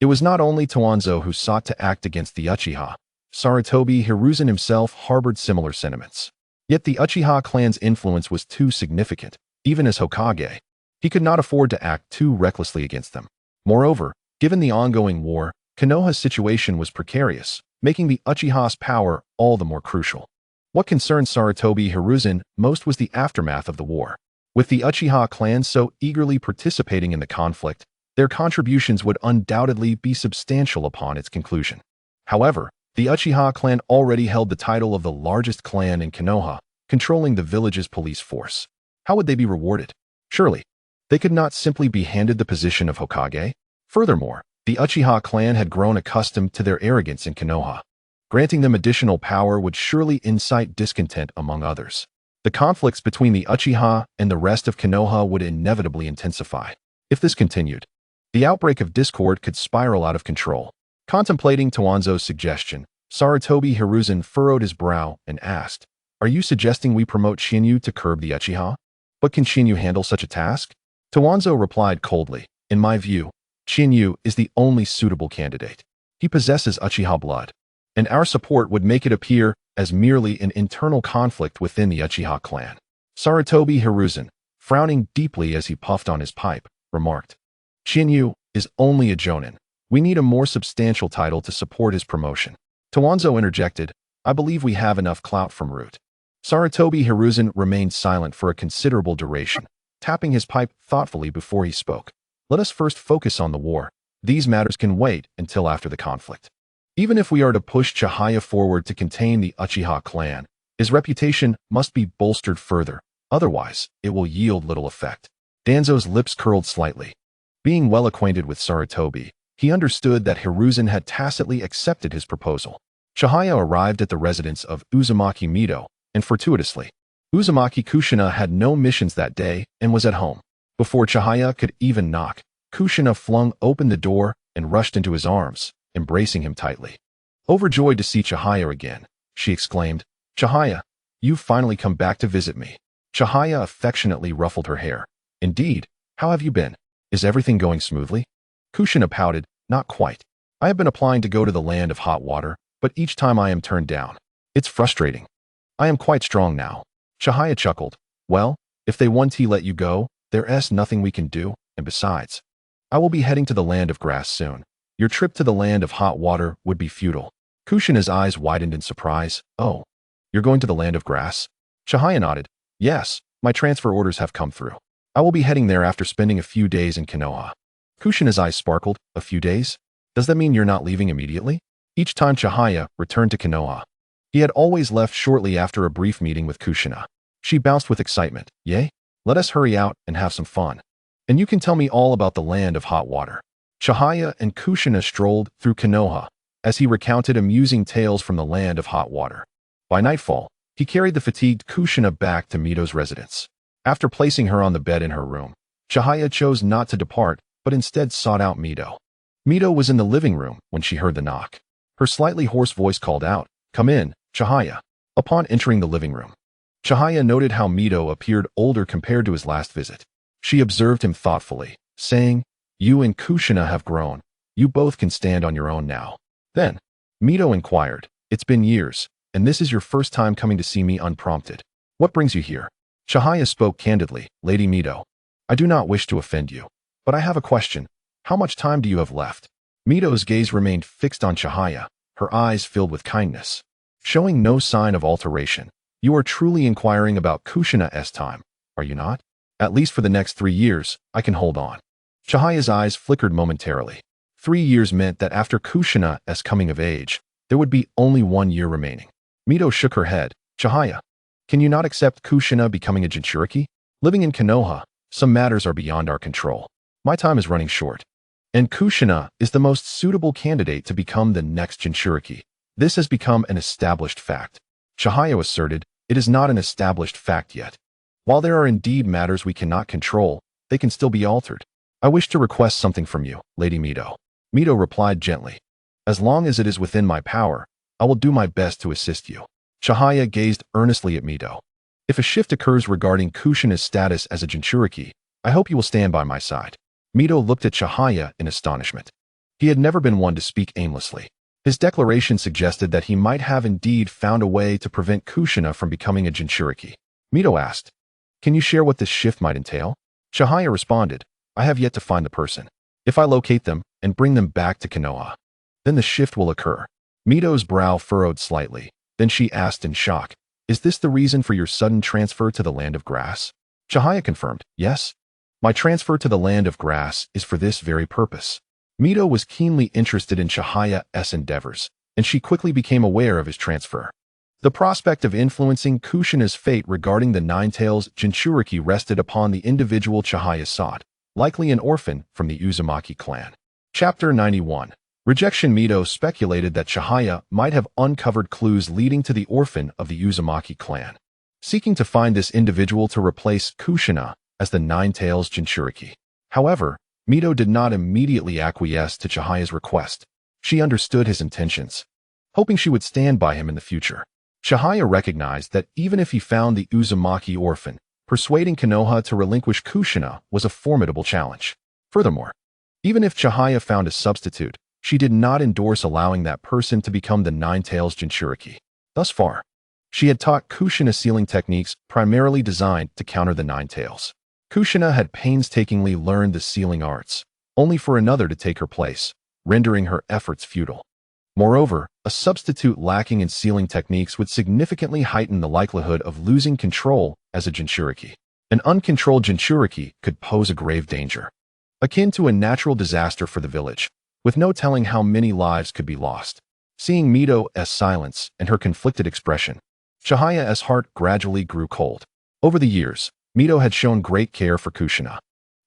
It was not only Towanzo who sought to act against the Uchiha. Sarutobi Hiruzen himself harbored similar sentiments. Yet the Uchiha clan's influence was too significant, even as Hokage. He could not afford to act too recklessly against them. Moreover, given the ongoing war, Konoha's situation was precarious, making the Uchiha's power all the more crucial. What concerned Sarutobi Hiruzen most was the aftermath of the war. With the Uchiha clan so eagerly participating in the conflict, their contributions would undoubtedly be substantial upon its conclusion. However, the Uchiha clan already held the title of the largest clan in Konoha, controlling the village's police force. How would they be rewarded? Surely, they could not simply be handed the position of Hokage. Furthermore, the Uchiha clan had grown accustomed to their arrogance in Konoha. Granting them additional power would surely incite discontent among others. The conflicts between the Uchiha and the rest of Konoha would inevitably intensify. If this continued, the outbreak of discord could spiral out of control. Contemplating Towanzo's suggestion, Sarutobi Hiruzen furrowed his brow and asked, are you suggesting we promote Chiyu to curb the Uchiha? But can Chiyu handle such a task? Towanzo replied coldly, in my view, Chiyu is the only suitable candidate. He possesses Uchiha blood, and our support would make it appear as merely an internal conflict within the Uchiha clan. Sarutobi Hiruzen, frowning deeply as he puffed on his pipe, remarked, Chiyu is only a jonin, We need a more substantial title to support his promotion. Tawanzo interjected, I believe we have enough clout from Root. Sarutobi Hiruzen remained silent for a considerable duration, tapping his pipe thoughtfully before he spoke. Let us first focus on the war. These matters can wait until after the conflict. Even if we are to push Chihaya forward to contain the Uchiha clan, his reputation must be bolstered further, otherwise it will yield little effect. Danzo's lips curled slightly. Being well acquainted with Sarutobi, he understood that Hiruzen had tacitly accepted his proposal. Chihaya arrived at the residence of Uzumaki Mito, and fortuitously, Uzumaki Kushina had no missions that day and was at home. Before Chihaya could even knock, Kushina flung open the door and rushed into his arms, embracing him tightly. Overjoyed to see Chihaya again, she exclaimed, Chihaya, you've finally come back to visit me. Chihaya affectionately ruffled her hair. Indeed, how have you been? Is everything going smoothly? Kushina pouted, not quite. I have been applying to go to the land of hot water, but each time I am turned down. It's frustrating. I am quite strong now. Chihaya chuckled. Well, if they want to let you go, there's nothing we can do, and besides, I will be heading to the land of grass soon. Your trip to the land of hot water would be futile. Kushina's eyes widened in surprise. Oh, you're going to the land of grass? Chihaya nodded. Yes, my transfer orders have come through. I will be heading there after spending a few days in Konoha. Kushina's eyes sparkled. A few days? Does that mean you're not leaving immediately? Each time Chihaya returned to Konoha, he had always left shortly after a brief meeting with Kushina. She bounced with excitement. Yay? Let us hurry out and have some fun. And you can tell me all about the land of hot water. Chihaya and Kushina strolled through Konoha as he recounted amusing tales from the land of hot water. By nightfall, he carried the fatigued Kushina back to Mito's residence. After placing her on the bed in her room, Chihaya chose not to depart, but instead sought out Mito. Mito was in the living room when she heard the knock. Her slightly hoarse voice called out, Come in, Chihaya. Upon entering the living room, Chihaya noted how Mito appeared older compared to his last visit. She observed him thoughtfully, saying, You and Kushina have grown. You both can stand on your own now. Then, Mito inquired, It's been years, and this is your first time coming to see me unprompted. What brings you here? Chihaya spoke candidly, Lady Mito. I do not wish to offend you, but I have a question. How much time do you have left? Mito's gaze remained fixed on Chihaya, her eyes filled with kindness. Showing no sign of alteration, you are truly inquiring about Kushina's time, are you not? At least for the next 3 years, I can hold on. Chihaya's eyes flickered momentarily. 3 years meant that after Kushina's coming of age, there would be only 1 year remaining. Mito shook her head. Chihaya, can you not accept Kushina becoming a Jinchuriki? Living in Konoha, some matters are beyond our control. My time is running short. And Kushina is the most suitable candidate to become the next Jinchuriki. This has become an established fact. Chihaya asserted, it is not an established fact yet. While there are indeed matters we cannot control, they can still be altered. I wish to request something from you, Lady Mito. Mito replied gently. As long as it is within my power, I will do my best to assist you. Chihaya gazed earnestly at Mito. If a shift occurs regarding Kushina's status as a Jinchuriki, I hope you will stand by my side. Mito looked at Chihaya in astonishment. He had never been one to speak aimlessly. His declaration suggested that he might have indeed found a way to prevent Kushina from becoming a Jinchuriki. Mito asked, Can you share what this shift might entail? Chihaya responded, I have yet to find the person. If I locate them and bring them back to Konoha, then the shift will occur. Mito's brow furrowed slightly. Then she asked in shock, Is this the reason for your sudden transfer to the land of grass? Chihaya confirmed, Yes. My transfer to the land of grass is for this very purpose. Mito was keenly interested in Chihaya's endeavors, and she quickly became aware of his transfer. The prospect of influencing Kushina's fate regarding the Nine-Tails Jinchuriki rested upon the individual Chihaya sought, likely an orphan from the Uzumaki clan. Chapter 91. Rejection. Mito speculated that Chihaya might have uncovered clues leading to the orphan of the Uzumaki clan, seeking to find this individual to replace Kushina as the Nine-Tails Jinchuriki. However, Mito did not immediately acquiesce to Chihaya's request. She understood his intentions, hoping she would stand by him in the future. Chihaya recognized that even if he found the Uzumaki orphan, persuading Konoha to relinquish Kushina was a formidable challenge. Furthermore, even if Chihaya found a substitute, she did not endorse allowing that person to become the Nine-Tails Jinchuriki. Thus far, she had taught Kushina sealing techniques primarily designed to counter the Nine-Tails. Kushina had painstakingly learned the sealing arts, only for another to take her place, rendering her efforts futile. Moreover, a substitute lacking in sealing techniques would significantly heighten the likelihood of losing control as a Jinchuriki. An uncontrolled Jinchuriki could pose a grave danger, akin to a natural disaster for the village, with no telling how many lives could be lost. Seeing Mito's silence and her conflicted expression, Chihaya's heart gradually grew cold. Over the years, Mito had shown great care for Kushina.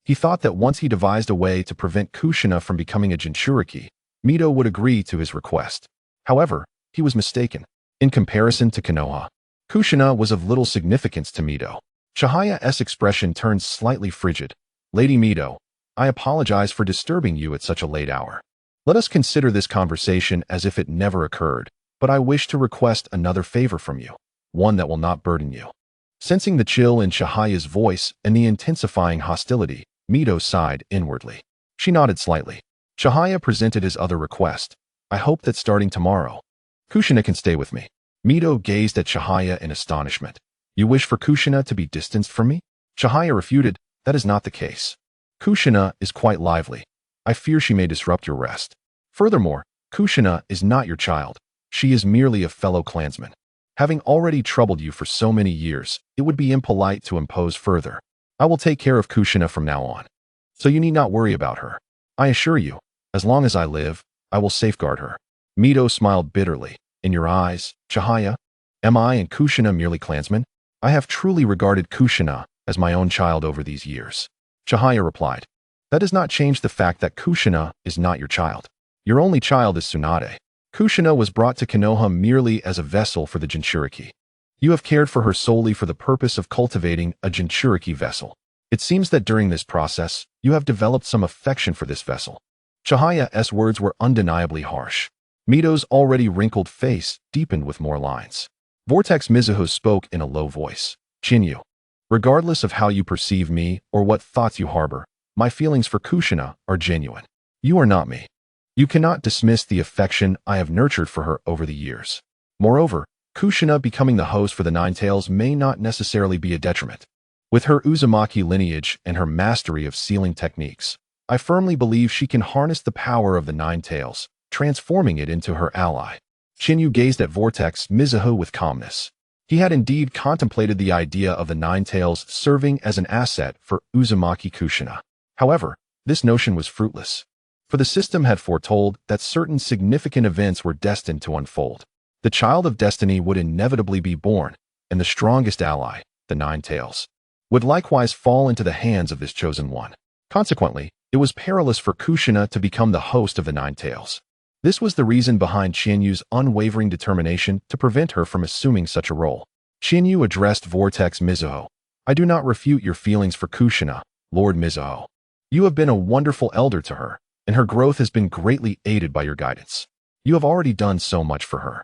He thought that once he devised a way to prevent Kushina from becoming a Jinchuriki, Mito would agree to his request. However, he was mistaken. In comparison to Konoha, Kushina was of little significance to Mito. Chihaya's expression turned slightly frigid. Lady Mito, I apologize for disturbing you at such a late hour. Let us consider this conversation as if it never occurred, but I wish to request another favor from you, one that will not burden you. Sensing the chill in Chihaya's voice and the intensifying hostility, Mito sighed inwardly. She nodded slightly. Chihaya presented his other request. I hope that starting tomorrow, Kushina can stay with me. Mito gazed at Chihaya in astonishment. You wish for Kushina to be distanced from me? Chihaya refuted, that is not the case. Kushina is quite lively. I fear she may disrupt your rest. Furthermore, Kushina is not your child. She is merely a fellow clansman. Having already troubled you for so many years, it would be impolite to impose further. I will take care of Kushina from now on. So you need not worry about her. I assure you, as long as I live, I will safeguard her. Mito smiled bitterly. In your eyes, Chihaya, am I and Kushina merely clansmen? I have truly regarded Kushina as my own child over these years. Chihaya replied. That does not change the fact that Kushina is not your child. Your only child is Tsunade. Kushina was brought to Konoha merely as a vessel for the Jinchuriki. You have cared for her solely for the purpose of cultivating a Jinchuriki vessel. It seems that during this process, you have developed some affection for this vessel. Chihaya's words were undeniably harsh. Mito's already wrinkled face deepened with more lines. Vortex Mizuho spoke in a low voice. Chiyu, regardless of how you perceive me or what thoughts you harbor, my feelings for Kushina are genuine. You are not me. You cannot dismiss the affection I have nurtured for her over the years. Moreover, Kushina becoming the host for the Nine Tails may not necessarily be a detriment. With her Uzumaki lineage and her mastery of sealing techniques, I firmly believe she can harness the power of the Nine Tails, transforming it into her ally. Chiyu gazed at Vortex Mizuho with calmness. He had indeed contemplated the idea of the Nine Tails serving as an asset for Uzumaki Kushina. However, this notion was fruitless, for the system had foretold that certain significant events were destined to unfold. The child of destiny would inevitably be born, and the strongest ally, the Nine Tails, would likewise fall into the hands of this chosen one. Consequently, it was perilous for Kushina to become the host of the Nine Tails. This was the reason behind Chinyu's unwavering determination to prevent her from assuming such a role. Chinyu addressed Vortex Mizuho. I do not refute your feelings for Kushina, Lord Mizuho. You have been a wonderful elder to her, and her growth has been greatly aided by your guidance. You have already done so much for her.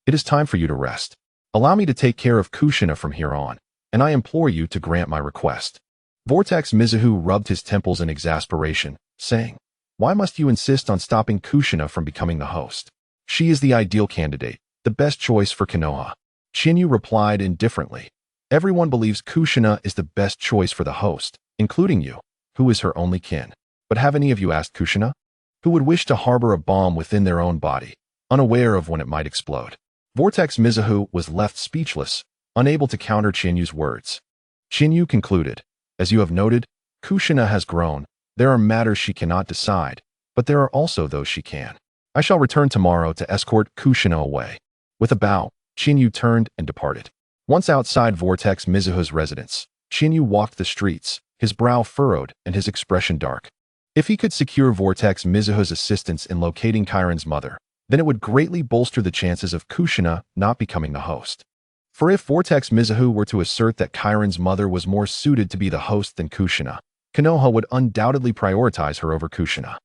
It is time for you to rest. Allow me to take care of Kushina from here on, and I implore you to grant my request. Vortex Mizuho rubbed his temples in exasperation, saying, why must you insist on stopping Kushina from becoming the host? She is the ideal candidate, the best choice for Konoha. Chinyu replied indifferently. Everyone believes Kushina is the best choice for the host, including you, who is her only kin. But have any of you asked Kushina? Who would wish to harbor a bomb within their own body, unaware of when it might explode? Vortex Mizuho was left speechless, unable to counter Chinyu's words. Chinyu concluded, as you have noted, Kushina has grown. There are matters she cannot decide, but there are also those she can. I shall return tomorrow to escort Kushina away. With a bow, Chinyu turned and departed. Once outside Vortex Mizuho's residence, Chinyu walked the streets, his brow furrowed and his expression dark. If he could secure Vortex Mizuho's assistance in locating Chiron's mother, then it would greatly bolster the chances of Kushina not becoming the host. For if Vortex Mizuho were to assert that Chiron's mother was more suited to be the host than Kushina, Konoha would undoubtedly prioritize her over Kushina.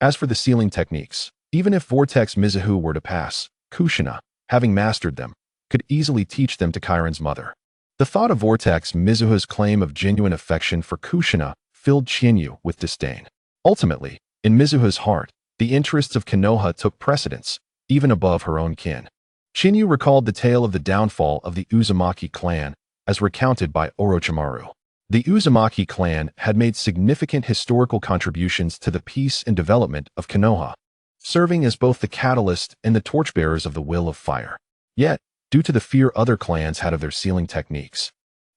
As for the sealing techniques, even if Vortex Mizuho were to pass, Kushina, having mastered them, could easily teach them to Chiron's mother. The thought of Vortex Mizuho's claim of genuine affection for Kushina filled Chinyu with disdain. Ultimately, in Mizuho's heart, the interests of Konoha took precedence, even above her own kin. Chinyu recalled the tale of the downfall of the Uzumaki clan, as recounted by Orochimaru. The Uzumaki clan had made significant historical contributions to the peace and development of Konoha. serving as both the catalyst and the torchbearers of the will of fire. Yet, due to the fear other clans had of their sealing techniques,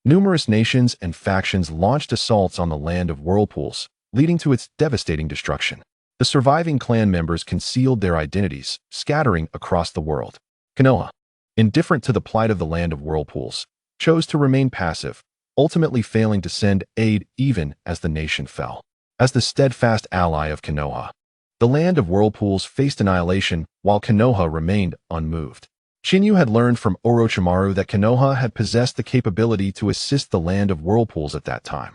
numerous nations and factions launched assaults on the land of whirlpools, leading to its devastating destruction. The surviving clan members concealed their identities, scattering across the world. Konoha, indifferent to the plight of the land of whirlpools, chose to remain passive, ultimately failing to send aid even as the nation fell. As the steadfast ally of Konoha, the land of whirlpools faced annihilation while Konoha remained unmoved. Chiyu had learned from Orochimaru that Konoha had possessed the capability to assist the land of whirlpools at that time.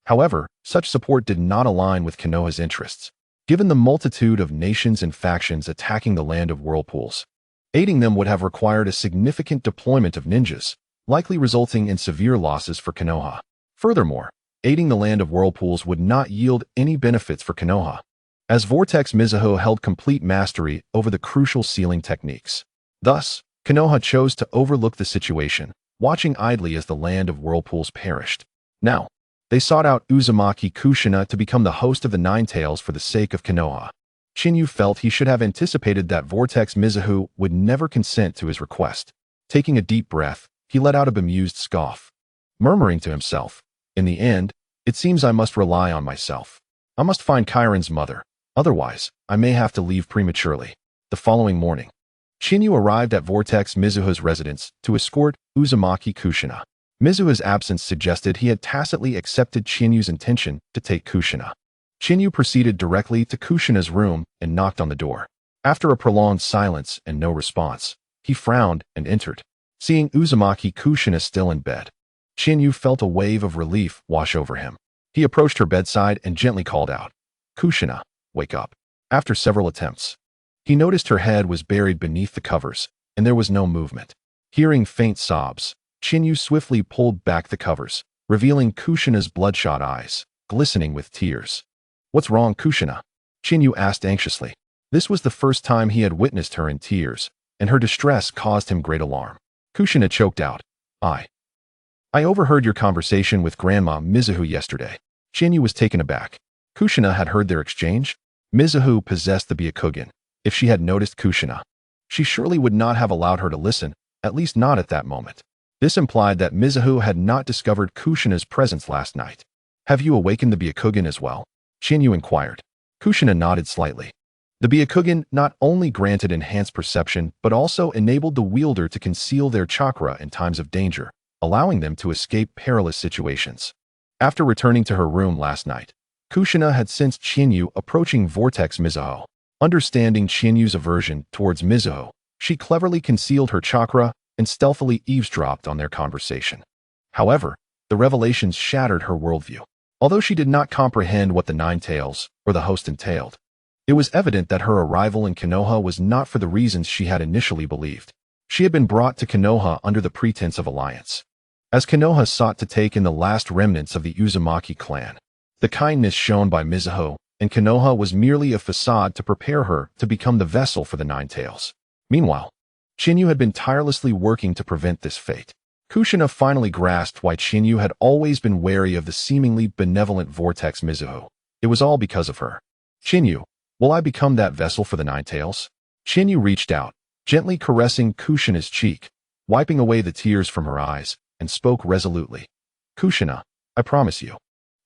However, such support did not align with Konoha's interests. Given the multitude of nations and factions attacking the land of whirlpools, aiding them would have required a significant deployment of ninjas, likely resulting in severe losses for Konoha. Furthermore, aiding the land of whirlpools would not yield any benefits for Konoha, as Vortex Mizuho held complete mastery over the crucial sealing techniques. Thus, Konoha chose to overlook the situation, watching idly as the land of whirlpools perished. Now, they sought out Uzumaki Kushina to become the host of the Nine Tails for the sake of Konoha. Chiyu felt he should have anticipated that Vortex Mizuho would never consent to his request. Taking a deep breath, he let out a bemused scoff, murmuring to himself, "In the end, it seems I must rely on myself. I must find Chiron's mother, otherwise I may have to leave prematurely." The following morning, Chiyu arrived at Vortex Mizuho's residence to escort Uzumaki Kushina. Mizuho's absence suggested he had tacitly accepted Chiyu's intention to take Kushina. Chiyu proceeded directly to Kushina's room and knocked on the door. After a prolonged silence and no response, he frowned and entered. Seeing Uzumaki Kushina still in bed, Chiyu felt a wave of relief wash over him. He approached her bedside and gently called out, "Kushina, wake up." After several attempts, he noticed her head was buried beneath the covers, and there was no movement. Hearing faint sobs, Chiyu swiftly pulled back the covers, revealing Kushina's bloodshot eyes, glistening with tears. "What's wrong, Kushina?" Chiyu asked anxiously. This was the first time he had witnessed her in tears, and her distress caused him great alarm. Kushina choked out, I overheard your conversation with Grandma Mizuho yesterday." Chiyu was taken aback. Kushina had heard their exchange? Mizuho possessed the Byakugan. If she had noticed Kushina, she surely would not have allowed her to listen, at least not at that moment. This implied that Mizuho had not discovered Kushina's presence last night. "Have you awakened the Byakugan as well?" Chiyu inquired. Kushina nodded slightly. The Byakugan not only granted enhanced perception, but also enabled the wielder to conceal their chakra in times of danger, allowing them to escape perilous situations. After returning to her room last night, Kushina had sensed Chiyu approaching Vortex Mizuho. Understanding Chiyu's aversion towards Mizuho, she cleverly concealed her chakra and stealthily eavesdropped on their conversation. However, the revelations shattered her worldview. Although she did not comprehend what the Nine Tails or the host entailed, it was evident that her arrival in Konoha was not for the reasons she had initially believed. She had been brought to Konoha under the pretense of alliance, as Konoha sought to take in the last remnants of the Uzumaki clan. The kindness shown by Mizuho and Konoha was merely a facade to prepare her to become the vessel for the Nine Tails. Meanwhile, Chiyu had been tirelessly working to prevent this fate. Kushina finally grasped why Chiyu had always been wary of the seemingly benevolent Vortex Mizuho. It was all because of her. "Chiyu, will I become that vessel for the Nine Tails?" Chiyu reached out, gently caressing Kushina's cheek, wiping away the tears from her eyes, and spoke resolutely. "Kushina, I promise you,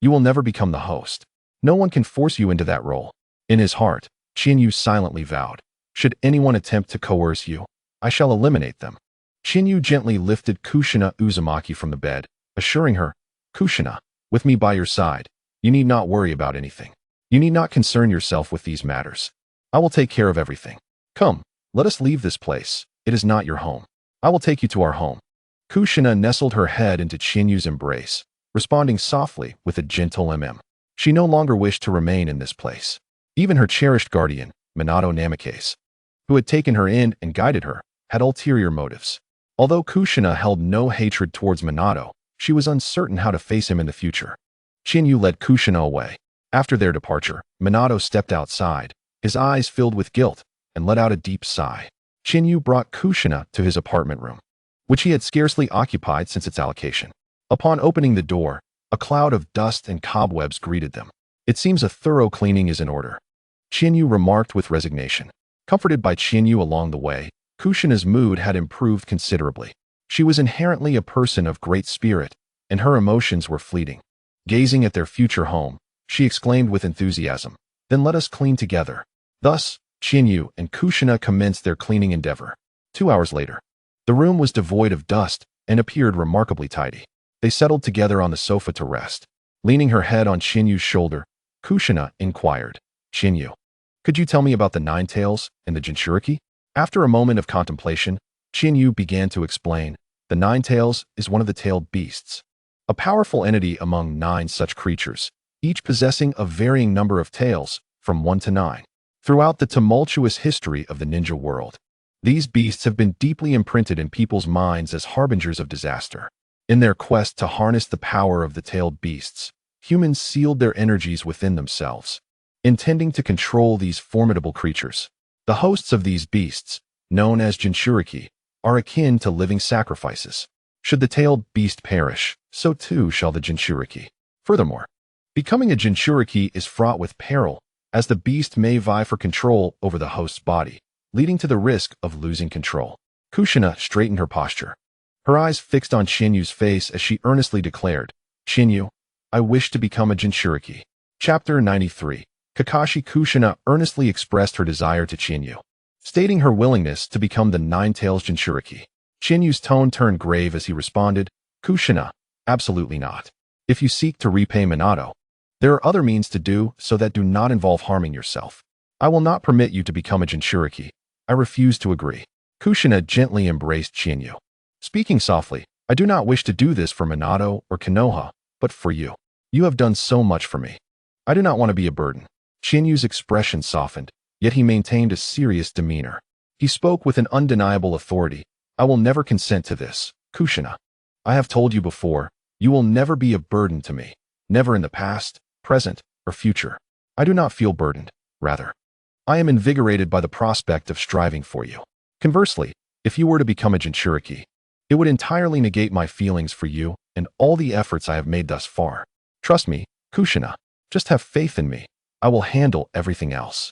you will never become the host. No one can force you into that role." In his heart, Chiyu silently vowed, "Should anyone attempt to coerce you, I shall eliminate them." Chiyu gently lifted Kushina Uzumaki from the bed, assuring her, "Kushina, with me by your side, you need not worry about anything. You need not concern yourself with these matters. I will take care of everything. Come, let us leave this place. It is not your home. I will take you to our home." Kushina nestled her head into Chiyu's embrace, responding softly with a gentle She no longer wished to remain in this place. Even her cherished guardian, Minato Namikaze, who had taken her in and guided her, had ulterior motives. Although Kushina held no hatred towards Minato, she was uncertain how to face him in the future. Chiyu led Kushina away. After their departure, Minato stepped outside, his eyes filled with guilt, and let out a deep sigh. Chiyu brought Kushina to his apartment room, which he had scarcely occupied since its allocation. Upon opening the door, a cloud of dust and cobwebs greeted them. "It seems a thorough cleaning is in order." Chiyu remarked with resignation. Comforted by Chiyu along the way, Kushina's mood had improved considerably. She was inherently a person of great spirit, and her emotions were fleeting. Gazing at their future home, she exclaimed with enthusiasm, "Then let us clean together." Thus, Chiyu and Kushina commenced their cleaning endeavor. 2 hours later, the room was devoid of dust and appeared remarkably tidy. They settled together on the sofa to rest. Leaning her head on Chinyu's shoulder, Kushina inquired, "Chinyu, could you tell me about the Nine Tails and the Jinchuriki?" After a moment of contemplation, Chinyu began to explain, "The Nine Tails is one of the tailed beasts, a powerful entity among 9 such creatures, each possessing a varying number of tails, from 1 to 9. Throughout the tumultuous history of the ninja world, these beasts have been deeply imprinted in people's minds as harbingers of disaster. In their quest to harness the power of the tailed beasts, humans sealed their energies within themselves, intending to control these formidable creatures. The hosts of these beasts, known as Jinchuriki, are akin to living sacrifices. Should the tailed beast perish, so too shall the Jinchuriki. Furthermore, becoming a Jinchuriki is fraught with peril, as the beast may vie for control over the host's body, leading to the risk of losing control." Kushina straightened her posture, her eyes fixed on Chinyu's face as she earnestly declared, "Chinyu, I wish to become a Jinchuriki." Chapter 93. Kakashi. Kushina earnestly expressed her desire to Chinyu, stating her willingness to become the Nine Tails Jinchuriki. Chinyu's tone turned grave as he responded, "Kushina, absolutely not. If you seek to repay Minato, there are other means to do so that do not involve harming yourself. I will not permit you to become a Jinchuriki. I refuse to agree." Kushina gently embraced Chinyu, speaking softly, "I do not wish to do this for Minato or Konoha, but for you. You have done so much for me. I do not want to be a burden." Chinyu's expression softened, yet he maintained a serious demeanor. He spoke with an undeniable authority. "I will never consent to this, Kushina. I have told you before, you will never be a burden to me, never in the past, present, or future. I do not feel burdened. Rather, I am invigorated by the prospect of striving for you. Conversely, if you were to become a Jinchuriki, it would entirely negate my feelings for you and all the efforts I have made thus far. Trust me, Kushina. Just have faith in me. I will handle everything else.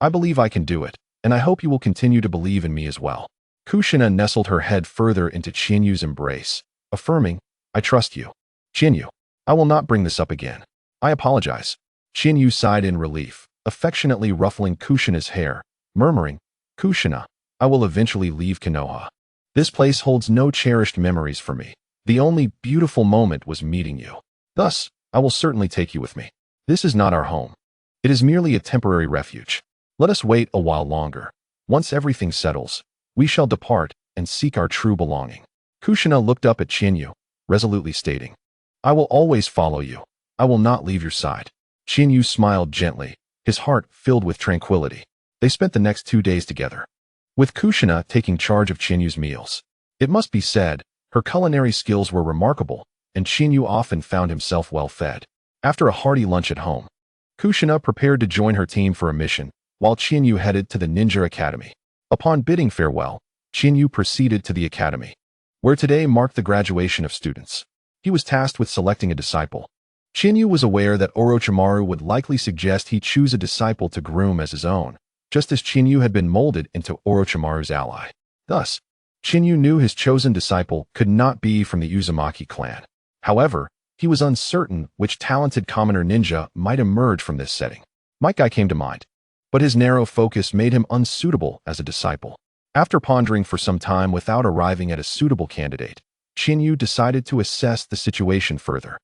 I believe I can do it, and I hope you will continue to believe in me as well." Kushina nestled her head further into Chinyu's embrace, affirming, "I trust you. Chinyu, I will not bring this up again. I apologize." Chinyu sighed in relief, affectionately ruffling Kushina's hair, murmuring, "Kushina, I will eventually leave Konoha. This place holds no cherished memories for me. The only beautiful moment was meeting you. Thus, I will certainly take you with me. This is not our home. It is merely a temporary refuge. Let us wait a while longer. Once everything settles, we shall depart and seek our true belonging." Kushina looked up at Chinyu, resolutely stating, "I will always follow you. I will not leave your side." Chinyu smiled gently, his heart filled with tranquility. They spent the next 2 days together, with Kushina taking charge of Chinyu's meals. It must be said, her culinary skills were remarkable, and Chinyu often found himself well fed. After a hearty lunch at home, Kushina prepared to join her team for a mission, while Chinyu headed to the Ninja Academy. Upon bidding farewell, Chinyu proceeded to the academy, where today marked the graduation of students. He was tasked with selecting a disciple. Chinyu was aware that Orochimaru would likely suggest he choose a disciple to groom as his own, just as Chinyu had been molded into Orochimaru's ally. Thus, Chinyu knew his chosen disciple could not be from the Uzumaki clan. However, he was uncertain which talented commoner ninja might emerge from this setting. Might Guy came to mind, but his narrow focus made him unsuitable as a disciple. After pondering for some time without arriving at a suitable candidate, Chinyu decided to assess the situation further.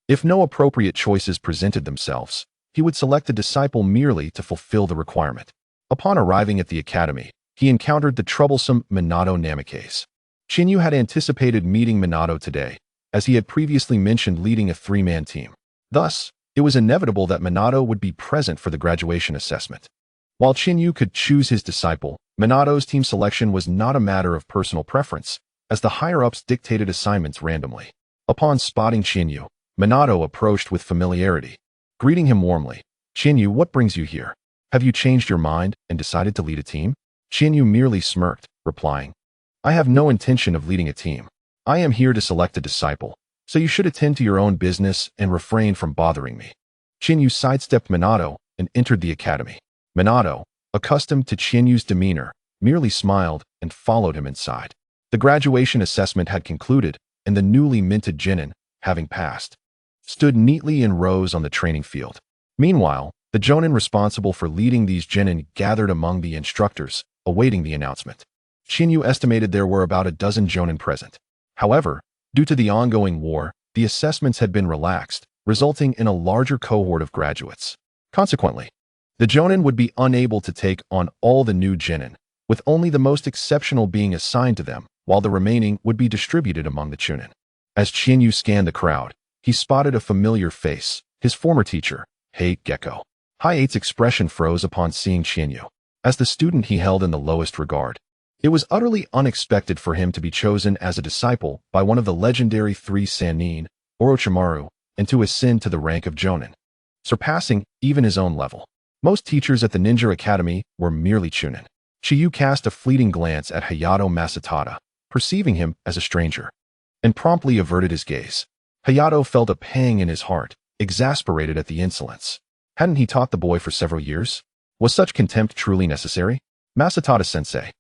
If no appropriate choices presented themselves, he would select a disciple merely to fulfill the requirement. Upon arriving at the academy, he encountered the troublesome Minato Namikaze. Chinyu had anticipated meeting Minato today, as he had previously mentioned leading a 3-man team. Thus, it was inevitable that Minato would be present for the graduation assessment. While Chinyu could choose his disciple, Minato's team selection was not a matter of personal preference, as the higher-ups dictated assignments randomly. Upon spotting Chinyu, Minato approached with familiarity. Greeting him warmly, "Chinyu, what brings you here? Have you changed your mind and decided to lead a team?" Chinyu merely smirked, replying, "I have no intention of leading a team. I am here to select a disciple, so you should attend to your own business and refrain from bothering me." Chinyu sidestepped Minato and entered the academy. Minato, accustomed to Chinyu's demeanor, merely smiled and followed him inside. The graduation assessment had concluded, and the newly minted Jinin, having passed, stood neatly in rows on the training field. Meanwhile, the Jonin responsible for leading these Jinin gathered among the instructors, awaiting the announcement. Chinyu estimated there were about a dozen Jonin present. However, due to the ongoing war, the assessments had been relaxed, resulting in a larger cohort of graduates. Consequently, the Jonin would be unable to take on all the new Jinin, with only the most exceptional being assigned to them, while the remaining would be distributed among the Chunin. As Chinyu scanned the crowd, he spotted a familiar face, his former teacher, Hei Gecko. Hai-8's expression froze upon seeing Chinyu. As the student he held in the lowest regard, it was utterly unexpected for him to be chosen as a disciple by one of the legendary three Sannin, Orochimaru, and to ascend to the rank of Jonin, surpassing even his own level. Most teachers at the Ninja Academy were merely Chunin. Chiyu cast a fleeting glance at Hayato Masatada, perceiving him as a stranger, and promptly averted his gaze. Hayato felt a pang in his heart, exasperated at the insolence. Hadn't he taught the boy for several years? Was such contempt truly necessary? Masatada-sensei.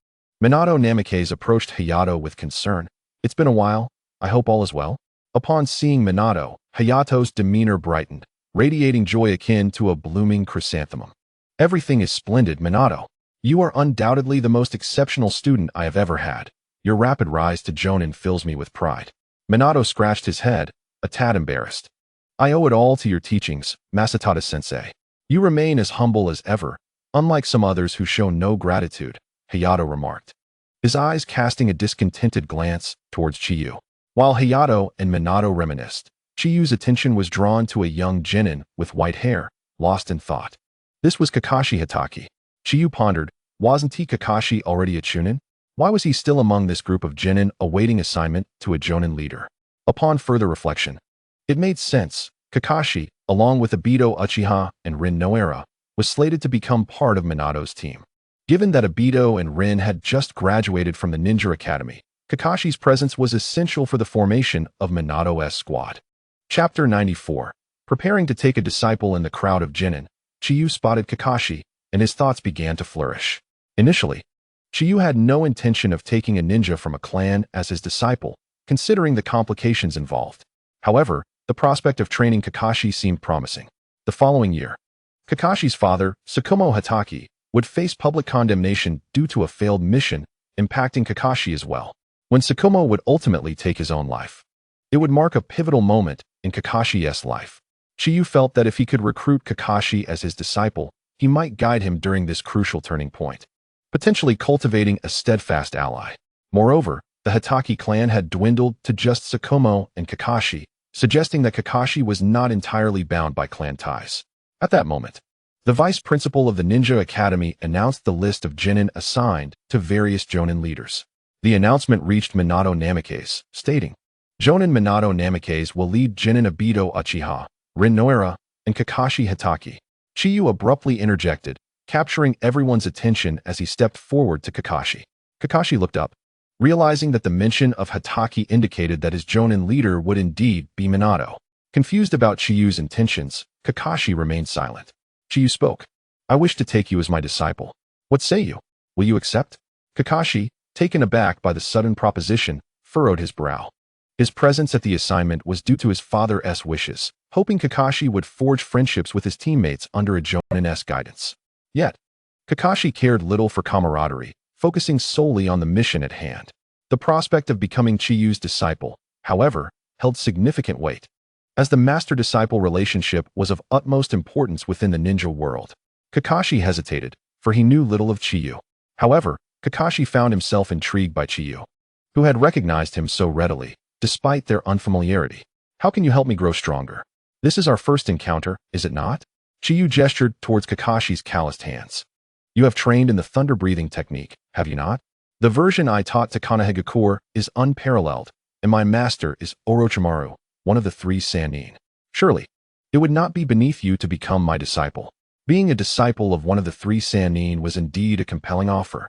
Minato Namikaze approached Hayato with concern. It's been a while. I hope all is well. Upon seeing Minato, Hayato's demeanor brightened, radiating joy akin to a blooming chrysanthemum. Everything is splendid, Minato. You are undoubtedly the most exceptional student I have ever had. Your rapid rise to Jonin fills me with pride. Minato scratched his head, a tad embarrassed. I owe it all to your teachings, Masatada-sensei. You remain as humble as ever, unlike some others who show no gratitude, Hayato remarked, his eyes casting a discontented glance towards Chiyu. While Hayato and Minato reminisced, Chiyu's attention was drawn to a young Jinin with white hair, lost in thought. This was Kakashi Hatake. Chiyu pondered, wasn't he Kakashi already a Chunin? Why was he still among this group of Jinin awaiting assignment to a Jonin leader? Upon further reflection, it made sense. Kakashi, along with Obito Uchiha and Rin Noara, was slated to become part of Minato's team. Given that Obito and Rin had just graduated from the Ninja Academy, Kakashi's presence was essential for the formation of Minato's squad. Chapter 94. Preparing to take a disciple in the crowd of Jinin, Chiyu spotted Kakashi, and his thoughts began to flourish. Initially, Chiyu had no intention of taking a ninja from a clan as his disciple, considering the complications involved. However, the prospect of training Kakashi seemed promising. The following year, Kakashi's father, Tsukumo Hatake, would face public condemnation due to a failed mission, impacting Kakashi as well. When Tsukumo would ultimately take his own life, it would mark a pivotal moment in Kakashi's life. Chiyu felt that if he could recruit Kakashi as his disciple, he might guide him during this crucial turning point, potentially cultivating a steadfast ally. Moreover, the Hatake clan had dwindled to just Tsukumo and Kakashi, suggesting that Kakashi was not entirely bound by clan ties. At that moment, the vice principal of the Ninja Academy announced the list of Jinin assigned to various Jonin leaders. The announcement reached Minato Namikaze, stating, Jonin Minato Namikaze will lead Jinin Obito Uchiha, Rin Noara, and Kakashi Hatake. Chiyu abruptly interjected, capturing everyone's attention as he stepped forward to Kakashi. Kakashi looked up, realizing that the mention of Hatake indicated that his Jonin leader would indeed be Minato. Confused about Chiyu's intentions, Kakashi remained silent. Chiyu spoke. I wish to take you as my disciple. What say you? Will you accept? Kakashi, taken aback by the sudden proposition, furrowed his brow. His presence at the assignment was due to his father's wishes, hoping Kakashi would forge friendships with his teammates under a Jonin's guidance. Yet, Kakashi cared little for camaraderie, focusing solely on the mission at hand. The prospect of becoming Chiyu's disciple, however, held significant weight, as the master-disciple relationship was of utmost importance within the ninja world. Kakashi hesitated, for he knew little of Chiyu. However, Kakashi found himself intrigued by Chiyu, who had recognized him so readily, despite their unfamiliarity. How can you help me grow stronger? This is our first encounter, is it not? Chiyu gestured towards Kakashi's calloused hands. You have trained in the thunder-breathing technique, have you not? The version I taught to Konoha is unparalleled, and my master is Orochimaru, one of the three Sannin. Surely, it would not be beneath you to become my disciple. Being a disciple of one of the three Sannin was indeed a compelling offer.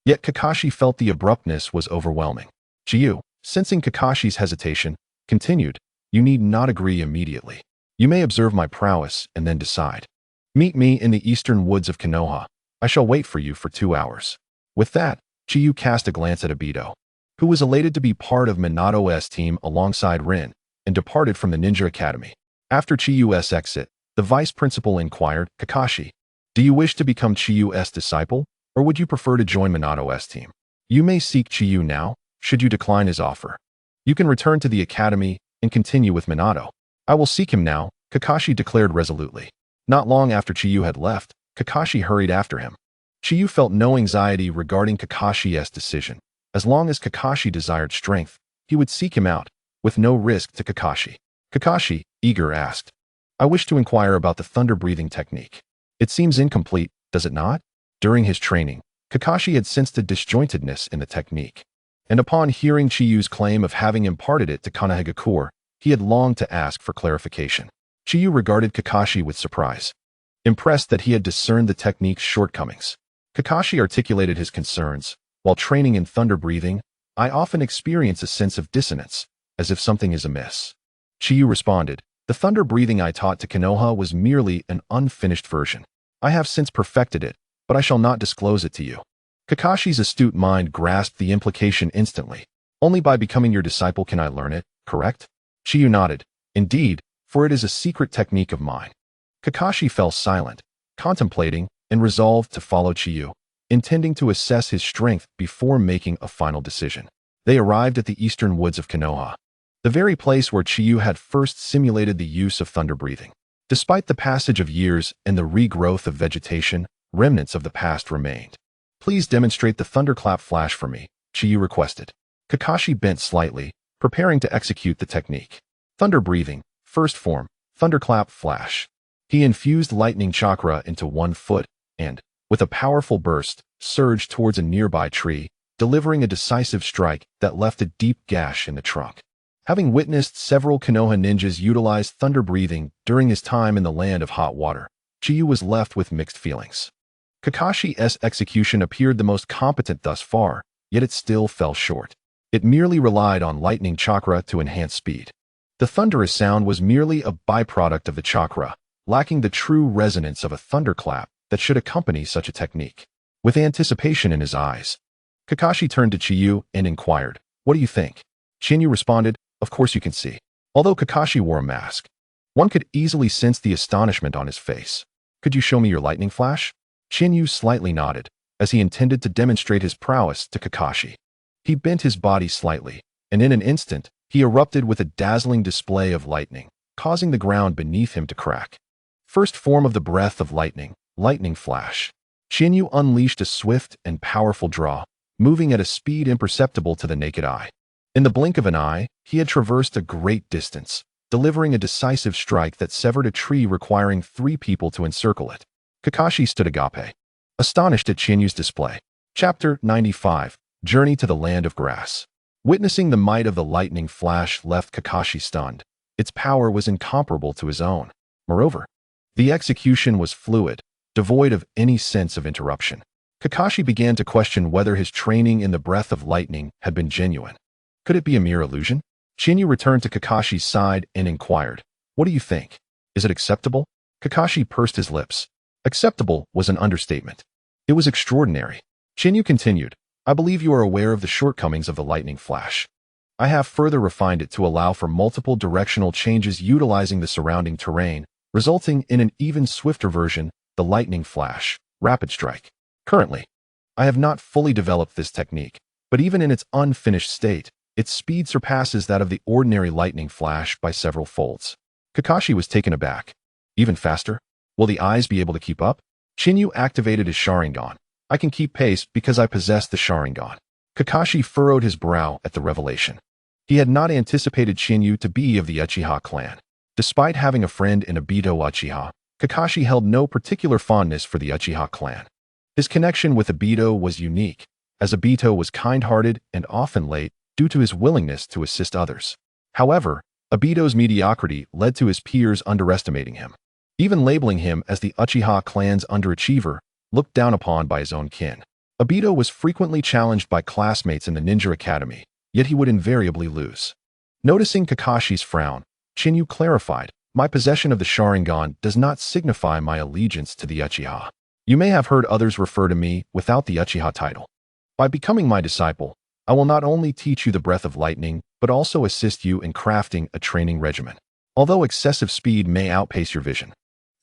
Yet Kakashi felt the abruptness was overwhelming. Chiyu, sensing Kakashi's hesitation, continued, you need not agree immediately. You may observe my prowess and then decide. Meet me in the eastern woods of Konoha, I shall wait for you for 2 hours." With that, Chiyu cast a glance at Obito, who was elated to be part of Minato's team alongside Rin, and departed from the ninja academy. After Chiyu's exit, the vice principal inquired, "Kakashi, do you wish to become Chiyu's disciple, or would you prefer to join Minato's team? You may seek Chiyu now, should you decline his offer. You can return to the academy and continue with Minato." "I will seek him now," Kakashi declared resolutely. Not long after Chiyu had left, Kakashi hurried after him. Chiyu felt no anxiety regarding Kakashi's decision. As long as Kakashi desired strength, he would seek him out, with no risk to Kakashi. "Kakashi," eager asked, "I wish to inquire about the thunder-breathing technique. It seems incomplete, does it not?" During his training, Kakashi had sensed a disjointedness in the technique, and upon hearing Chiyu's claim of having imparted it to Konoha, he had longed to ask for clarification. Chiyu regarded Kakashi with surprise, impressed that he had discerned the technique's shortcomings. Kakashi articulated his concerns. "While training in thunder breathing, I often experience a sense of dissonance, as if something is amiss." Chiyu responded, "The thunder breathing I taught to Konoha was merely an unfinished version. I have since perfected it, but I shall not disclose it to you." Kakashi's astute mind grasped the implication instantly. "Only by becoming your disciple can I learn it, correct?" Chiyu nodded. "Indeed, for it is a secret technique of mine." Kakashi fell silent, contemplating, and resolved to follow Chiyu, intending to assess his strength before making a final decision. They arrived at the eastern woods of Konoha, the very place where Chiyu had first simulated the use of thunder breathing. Despite the passage of years and the regrowth of vegetation, remnants of the past remained. "Please demonstrate the thunderclap flash for me," Chiyu requested. Kakashi bent slightly, preparing to execute the technique. Thunder breathing, first form, thunderclap flash. He infused lightning chakra into one foot and, with a powerful burst, surged towards a nearby tree, delivering a decisive strike that left a deep gash in the trunk. Having witnessed several Konoha ninjas utilize thunder breathing during his time in the land of hot water, Chiyu was left with mixed feelings. Kakashi's execution appeared the most competent thus far, yet it still fell short. It merely relied on lightning chakra to enhance speed. The thunderous sound was merely a byproduct of the chakra, lacking the true resonance of a thunderclap that should accompany such a technique. With anticipation in his eyes, Kakashi turned to Chiyu and inquired, "What do you think?" Chiyu responded, "Of course you can see." Although Kakashi wore a mask, one could easily sense the astonishment on his face. "Could you show me your lightning flash?" Chiyu slightly nodded, as he intended to demonstrate his prowess to Kakashi. He bent his body slightly, and in an instant, he erupted with a dazzling display of lightning, causing the ground beneath him to crack. First form of the breath of lightning, lightning flash. Chiyu unleashed a swift and powerful draw, moving at a speed imperceptible to the naked eye. In the blink of an eye, he had traversed a great distance, delivering a decisive strike that severed a tree requiring 3 people to encircle it. Kakashi stood agape, astonished at Chinyu's display. Chapter 95, Journey to the Land of Grass. Witnessing the might of the lightning flash left Kakashi stunned. Its power was incomparable to his own. Moreover, the execution was fluid, devoid of any sense of interruption. Kakashi began to question whether his training in the breath of lightning had been genuine. Could it be a mere illusion? Chinyu returned to Kakashi's side and inquired, "What do you think? Is it acceptable?" Kakashi pursed his lips. Acceptable was an understatement. It was extraordinary. Chinyu continued, "I believe you are aware of the shortcomings of the lightning flash. I have further refined it to allow for multiple directional changes utilizing the surrounding terrain, resulting in an even swifter version, the lightning flash, rapid strike. Currently, I have not fully developed this technique, but even in its unfinished state, its speed surpasses that of the ordinary lightning flash by several folds." Kakashi was taken aback. "Even faster? Will the eyes be able to keep up?" Chinyu activated his Sharingan. "I can keep pace because I possess the Sharingan." Kakashi furrowed his brow at the revelation. He had not anticipated Chinyu to be of the Uchiha clan. Despite having a friend in Obito Uchiha, Kakashi held no particular fondness for the Uchiha clan. His connection with Obito was unique, as Obito was kind-hearted and often late due to his willingness to assist others. However, Obito's mediocrity led to his peers underestimating him, even labeling him as the Uchiha clan's underachiever, looked down upon by his own kin. Obito was frequently challenged by classmates in the ninja academy, yet he would invariably lose. Noticing Kakashi's frown, Chinyu clarified, "My possession of the Sharingan does not signify my allegiance to the Uchiha. You may have heard others refer to me without the Uchiha title. By becoming my disciple, I will not only teach you the breath of lightning, but also assist you in crafting a training regimen. Although excessive speed may outpace your vision,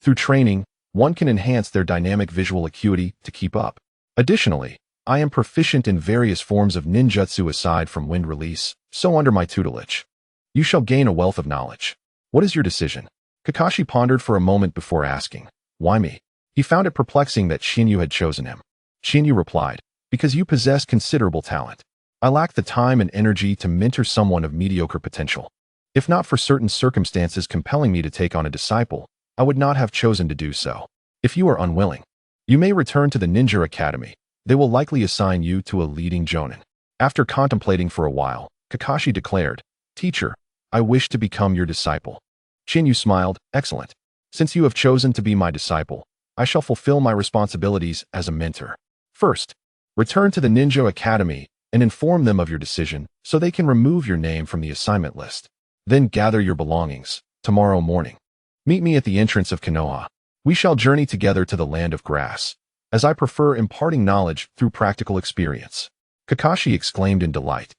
through training, one can enhance their dynamic visual acuity to keep up. Additionally, I am proficient in various forms of ninjutsu aside from wind release, so under my tutelage, you shall gain a wealth of knowledge. What is your decision? Kakashi pondered for a moment before asking, why me? He found it perplexing that Chiyu had chosen him. Chiyu replied, because you possess considerable talent. I lack the time and energy to mentor someone of mediocre potential. If not for certain circumstances compelling me to take on a disciple, I would not have chosen to do so. If you are unwilling, you may return to the Ninja Academy. They will likely assign you to a leading jonin. After contemplating for a while, Kakashi declared, Teacher, I wish to become your disciple. Chiyu smiled, excellent. Since you have chosen to be my disciple, I shall fulfill my responsibilities as a mentor. First, return to the Ninja Academy and inform them of your decision so they can remove your name from the assignment list. Then gather your belongings. Tomorrow morning, meet me at the entrance of Konoha. We shall journey together to the land of grass, as I prefer imparting knowledge through practical experience. Kakashi exclaimed in delight.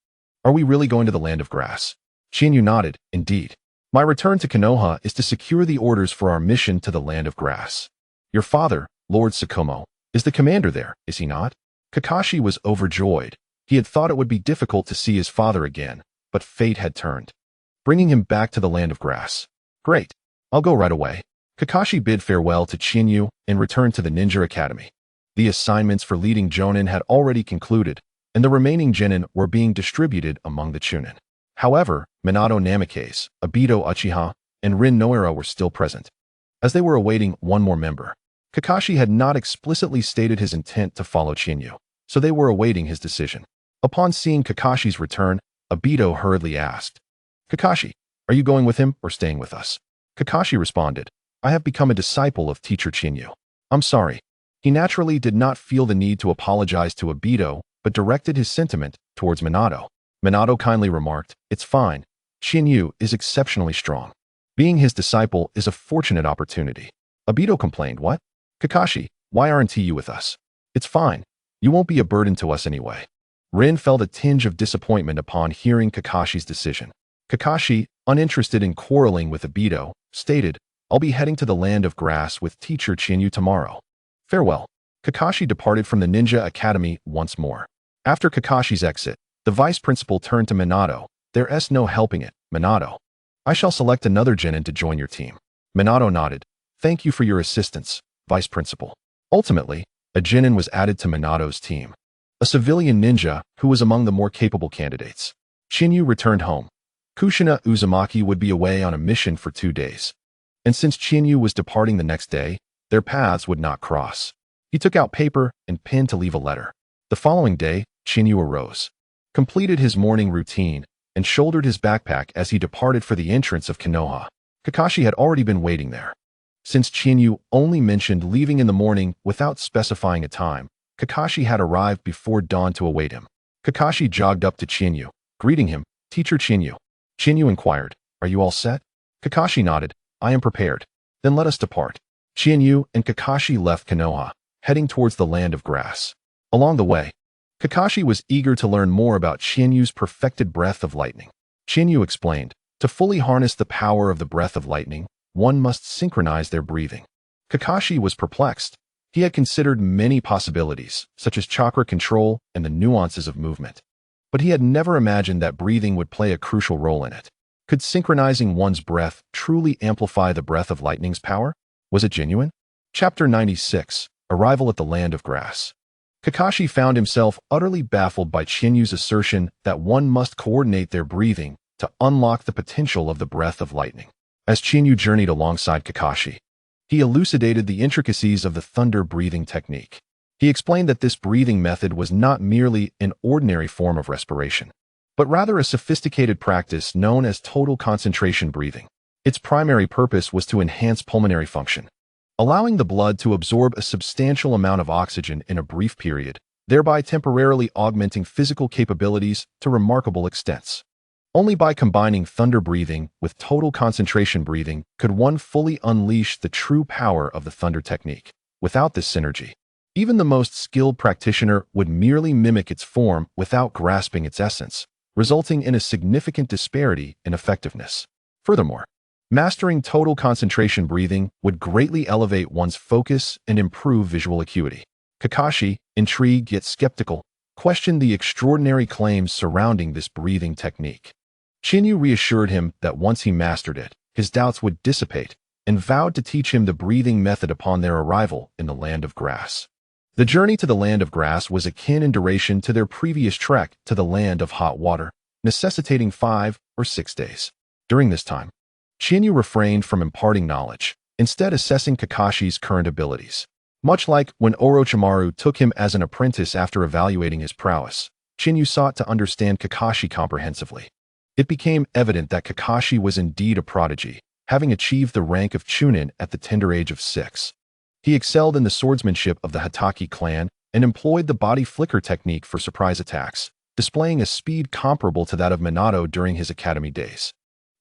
Are we really going to the land of grass? Chiyu nodded, indeed. My return to Konoha is to secure the orders for our mission to the land of grass. Your father, Lord Tsukumo, is the commander there, is he not? Kakashi was overjoyed. He had thought it would be difficult to see his father again, but fate had turned, bringing him back to the land of grass. Great. I'll go right away. Kakashi bid farewell to Chiyu and returned to the Ninja Academy. The assignments for leading jonin had already concluded, and the remaining genin were being distributed among the chunin. However, Minato Namikaze, Obito Uchiha, and Rin Noira were still present. As they were awaiting one more member, Kakashi had not explicitly stated his intent to follow Chiyu, so they were awaiting his decision. Upon seeing Kakashi's return, Obito hurriedly asked, Kakashi, are you going with him or staying with us? Kakashi responded, I have become a disciple of teacher Chiyu. I'm sorry. He naturally did not feel the need to apologize to Obito, but directed his sentiment towards Minato. Minato kindly remarked, it's fine. Chiyu is exceptionally strong. Being his disciple is a fortunate opportunity. Obito complained, what? Kakashi, why aren't you with us? It's fine. You won't be a burden to us anyway. Rin felt a tinge of disappointment upon hearing Kakashi's decision. Kakashi, uninterested in quarreling with Obito, stated, I'll be heading to the land of grass with teacher Chiyu tomorrow. Farewell. Kakashi departed from the Ninja Academy once more. After Kakashi's exit, the vice principal turned to Minato. There's no helping it, Minato. I shall select another genin to join your team. Minato nodded. Thank you for your assistance, vice principal. Ultimately, a genin was added to Minato's team. A civilian ninja who was among the more capable candidates. Chiyu returned home. Kushina Uzumaki would be away on a mission for 2 days. And since Chiyu was departing the next day, their paths would not cross. He took out paper and pen to leave a letter. The following day, Chiyu arose, completed his morning routine, and shouldered his backpack as he departed for the entrance of Konoha. Kakashi had already been waiting there. Since Chiyu only mentioned leaving in the morning without specifying a time, Kakashi had arrived before dawn to await him. Kakashi jogged up to Chiyu, greeting him, Teacher Chiyu. Chiyu inquired, are you all set? Kakashi nodded, I am prepared. Then let us depart. Chiyu and Kakashi left Konoha, heading towards the land of grass. Along the way, Kakashi was eager to learn more about Chiyu's perfected breath of lightning. Chiyu explained, to fully harness the power of the breath of lightning, one must synchronize their breathing. Kakashi was perplexed. He had considered many possibilities, such as chakra control and the nuances of movement. But he had never imagined that breathing would play a crucial role in it. Could synchronizing one's breath truly amplify the breath of lightning's power? Was it genuine? Chapter 96, Arrival at the Land of Grass. Kakashi found himself utterly baffled by Chiyu's assertion that one must coordinate their breathing to unlock the potential of the breath of lightning. As Chiyu journeyed alongside Kakashi, he elucidated the intricacies of the thunder breathing technique. He explained that this breathing method was not merely an ordinary form of respiration, but rather a sophisticated practice known as total concentration breathing. Its primary purpose was to enhance pulmonary function, allowing the blood to absorb a substantial amount of oxygen in a brief period, thereby temporarily augmenting physical capabilities to remarkable extents. Only by combining thunder breathing with total concentration breathing could one fully unleash the true power of the thunder technique. Without this synergy, even the most skilled practitioner would merely mimic its form without grasping its essence, resulting in a significant disparity in effectiveness. Furthermore, mastering total concentration breathing would greatly elevate one's focus and improve visual acuity. Kakashi, intrigued yet skeptical, questioned the extraordinary claims surrounding this breathing technique. Chiyu reassured him that once he mastered it, his doubts would dissipate, and vowed to teach him the breathing method upon their arrival in the Land of Grass. The journey to the Land of Grass was akin in duration to their previous trek to the Land of Hot Water, necessitating 5 or 6 days. During this time, Chiyu refrained from imparting knowledge, instead assessing Kakashi's current abilities. Much like when Orochimaru took him as an apprentice after evaluating his prowess, Chiyu sought to understand Kakashi comprehensively. It became evident that Kakashi was indeed a prodigy, having achieved the rank of Chunin at the tender age of 6. He excelled in the swordsmanship of the Hatake clan and employed the body flicker technique for surprise attacks, displaying a speed comparable to that of Minato during his academy days.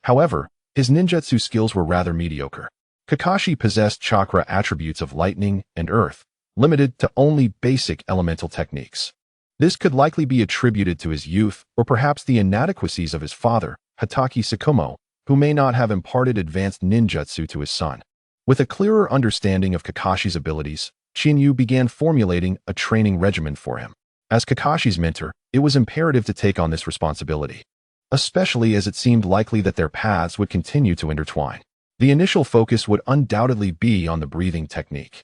However, his ninjutsu skills were rather mediocre. Kakashi possessed chakra attributes of lightning and earth, limited to only basic elemental techniques. This could likely be attributed to his youth or perhaps the inadequacies of his father, Hatake Tsukumo, who may not have imparted advanced ninjutsu to his son. With a clearer understanding of Kakashi's abilities, Chiyu began formulating a training regimen for him. As Kakashi's mentor, it was imperative to take on this responsibility, especially as it seemed likely that their paths would continue to intertwine. The initial focus would undoubtedly be on the breathing technique,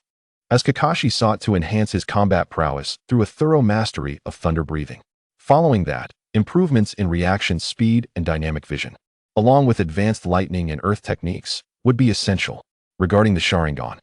as Kakashi sought to enhance his combat prowess through a thorough mastery of thunder breathing. Following that, improvements in reaction speed and dynamic vision, along with advanced lightning and earth techniques, would be essential. Regarding the Sharingan,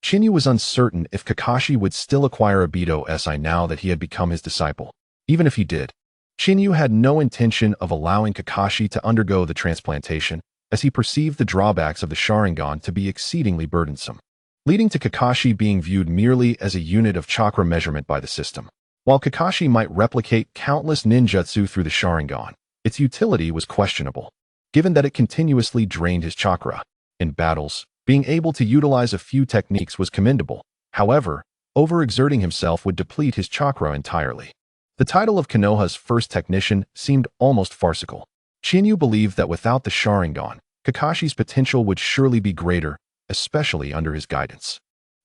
Chiyu was uncertain if Kakashi would still acquire Obito Si now that he had become his disciple. Even if he did, Chiyu had no intention of allowing Kakashi to undergo the transplantation, as he perceived the drawbacks of the Sharingan to be exceedingly burdensome, leading to Kakashi being viewed merely as a unit of chakra measurement by the system. While Kakashi might replicate countless ninjutsu through the Sharingan, its utility was questionable, given that it continuously drained his chakra. In battles, being able to utilize a few techniques was commendable. However, overexerting himself would deplete his chakra entirely. The title of Konoha's first technician seemed almost farcical. Chiyu believed that without the Sharingan, Kakashi's potential would surely be greater, especially under his guidance.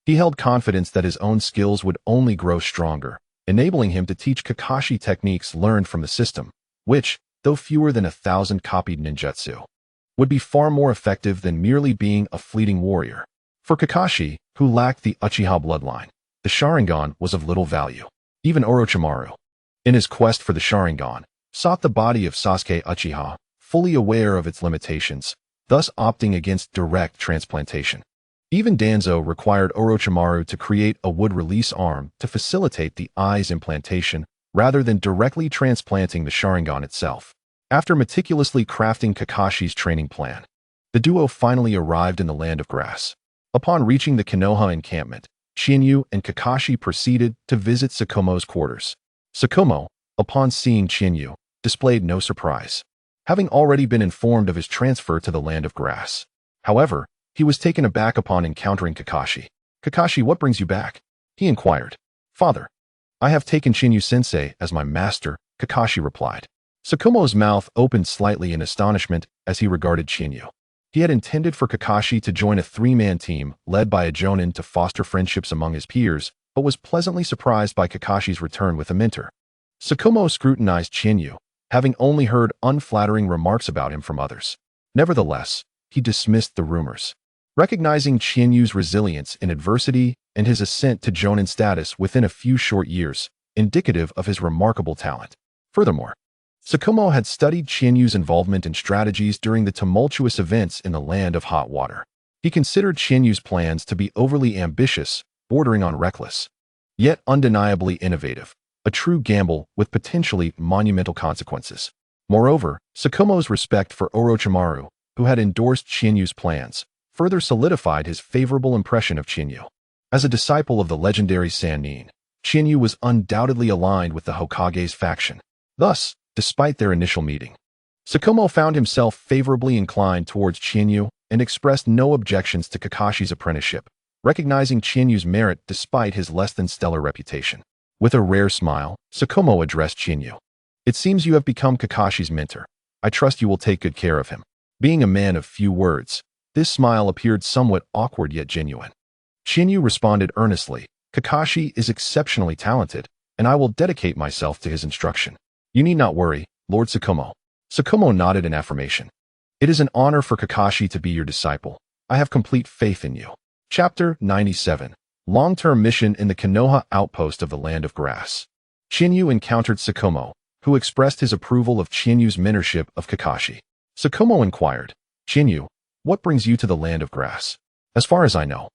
He held confidence that his own skills would only grow stronger, enabling him to teach Kakashi techniques learned from the system, which, though fewer than 1,000 copied ninjutsu, would be far more effective than merely being a fleeting warrior. For Kakashi, who lacked the Uchiha bloodline, the Sharingan was of little value. Even Orochimaru, in his quest for the Sharingan, sought the body of Sasuke Uchiha, fully aware of its limitations, thus opting against direct transplantation. Even Danzo required Orochimaru to create a wood-release arm to facilitate the eye's implantation rather than directly transplanting the Sharingan itself. After meticulously crafting Kakashi's training plan, the duo finally arrived in the Land of Grass. Upon reaching the Konoha encampment, Chiyu and Kakashi proceeded to visit Tsukumo's quarters. Tsukumo, upon seeing Chiyu, displayed no surprise, having already been informed of his transfer to the Land of Grass. However, he was taken aback upon encountering Kakashi. "Kakashi, what brings you back?" he inquired. "Father, I have taken Chiyu-sensei as my master," Kakashi replied. Tsukumo's mouth opened slightly in astonishment as he regarded Chiyu. He had intended for Kakashi to join a 3-man team led by a jonin to foster friendships among his peers, but was pleasantly surprised by Kakashi's return with a mentor. Tsukumo scrutinized Chiyu, having only heard unflattering remarks about him from others. Nevertheless, he dismissed the rumors, recognizing Chiyu's resilience in adversity and his ascent to jonin status within a few short years, indicative of his remarkable talent. Furthermore, Tsukumo had studied Chiyu's involvement in strategies during the tumultuous events in the Land of Hot Water. He considered Chiyu's plans to be overly ambitious, bordering on reckless, yet undeniably innovative, a true gamble with potentially monumental consequences. Moreover, Tsukumo's respect for Orochimaru, who had endorsed Chiyu's plans, further solidified his favorable impression of Chiyu. As a disciple of the legendary Sannin, Chiyu was undoubtedly aligned with the Hokage's faction. Thus, despite their initial meeting, Tsukumo found himself favorably inclined towards Chiyu and expressed no objections to Kakashi's apprenticeship. recognizing Chinyu's merit despite his less-than-stellar reputation. With a rare smile, Tsukumo addressed Chinyu. It seems you have become Kakashi's mentor. I trust you will take good care of him. Being a man of few words, this smile appeared somewhat awkward yet genuine. Chinyu responded earnestly, Kakashi is exceptionally talented, and I will dedicate myself to his instruction. You need not worry, Lord Tsukumo. Tsukumo nodded in affirmation. It is an honor for Kakashi to be your disciple. I have complete faith in you. Chapter 97. Long-term mission in the Konoha outpost of the Land of Grass. Chinyu encountered Tsukumo, who expressed his approval of Chinyu's mentorship of Kakashi. Tsukumo inquired, Chinyu, what brings you to the Land of Grass? As far as I know,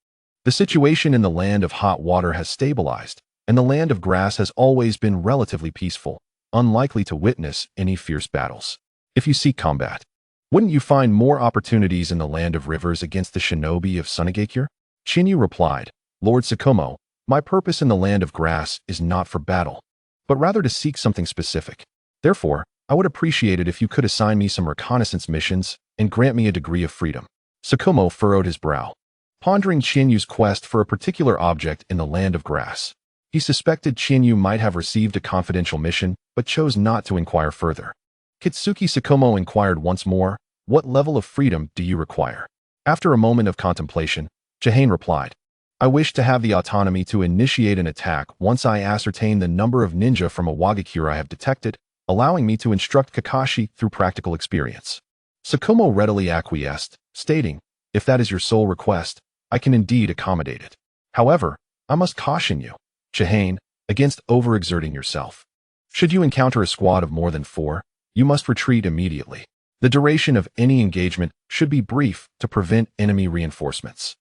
the situation in the Land of Hot Water has stabilized, and the Land of Grass has always been relatively peaceful, unlikely to witness any fierce battles. If you seek combat, wouldn't you find more opportunities in the Land of Rivers against the shinobi of Sunagakure? Chinyu replied, Lord Tsukumo, my purpose in the Land of Grass is not for battle, but rather to seek something specific. Therefore, I would appreciate it if you could assign me some reconnaissance missions and grant me a degree of freedom. Tsukumo furrowed his brow, pondering Chinyu's quest for a particular object in the Land of Grass. He suspected Chinyu might have received a confidential mission, but chose not to inquire further. Kitsuki Tsukumo inquired once more, what level of freedom do you require? After a moment of contemplation, Chihane replied, I wish to have the autonomy to initiate an attack once I ascertain the number of ninja from a Wagakure I have detected, allowing me to instruct Kakashi through practical experience. Tsukumo readily acquiesced, stating, if that is your sole request, I can indeed accommodate it. However, I must caution you, Chihane, against overexerting yourself. Should you encounter a squad of more than 4, you must retreat immediately. The duration of any engagement should be brief to prevent enemy reinforcements.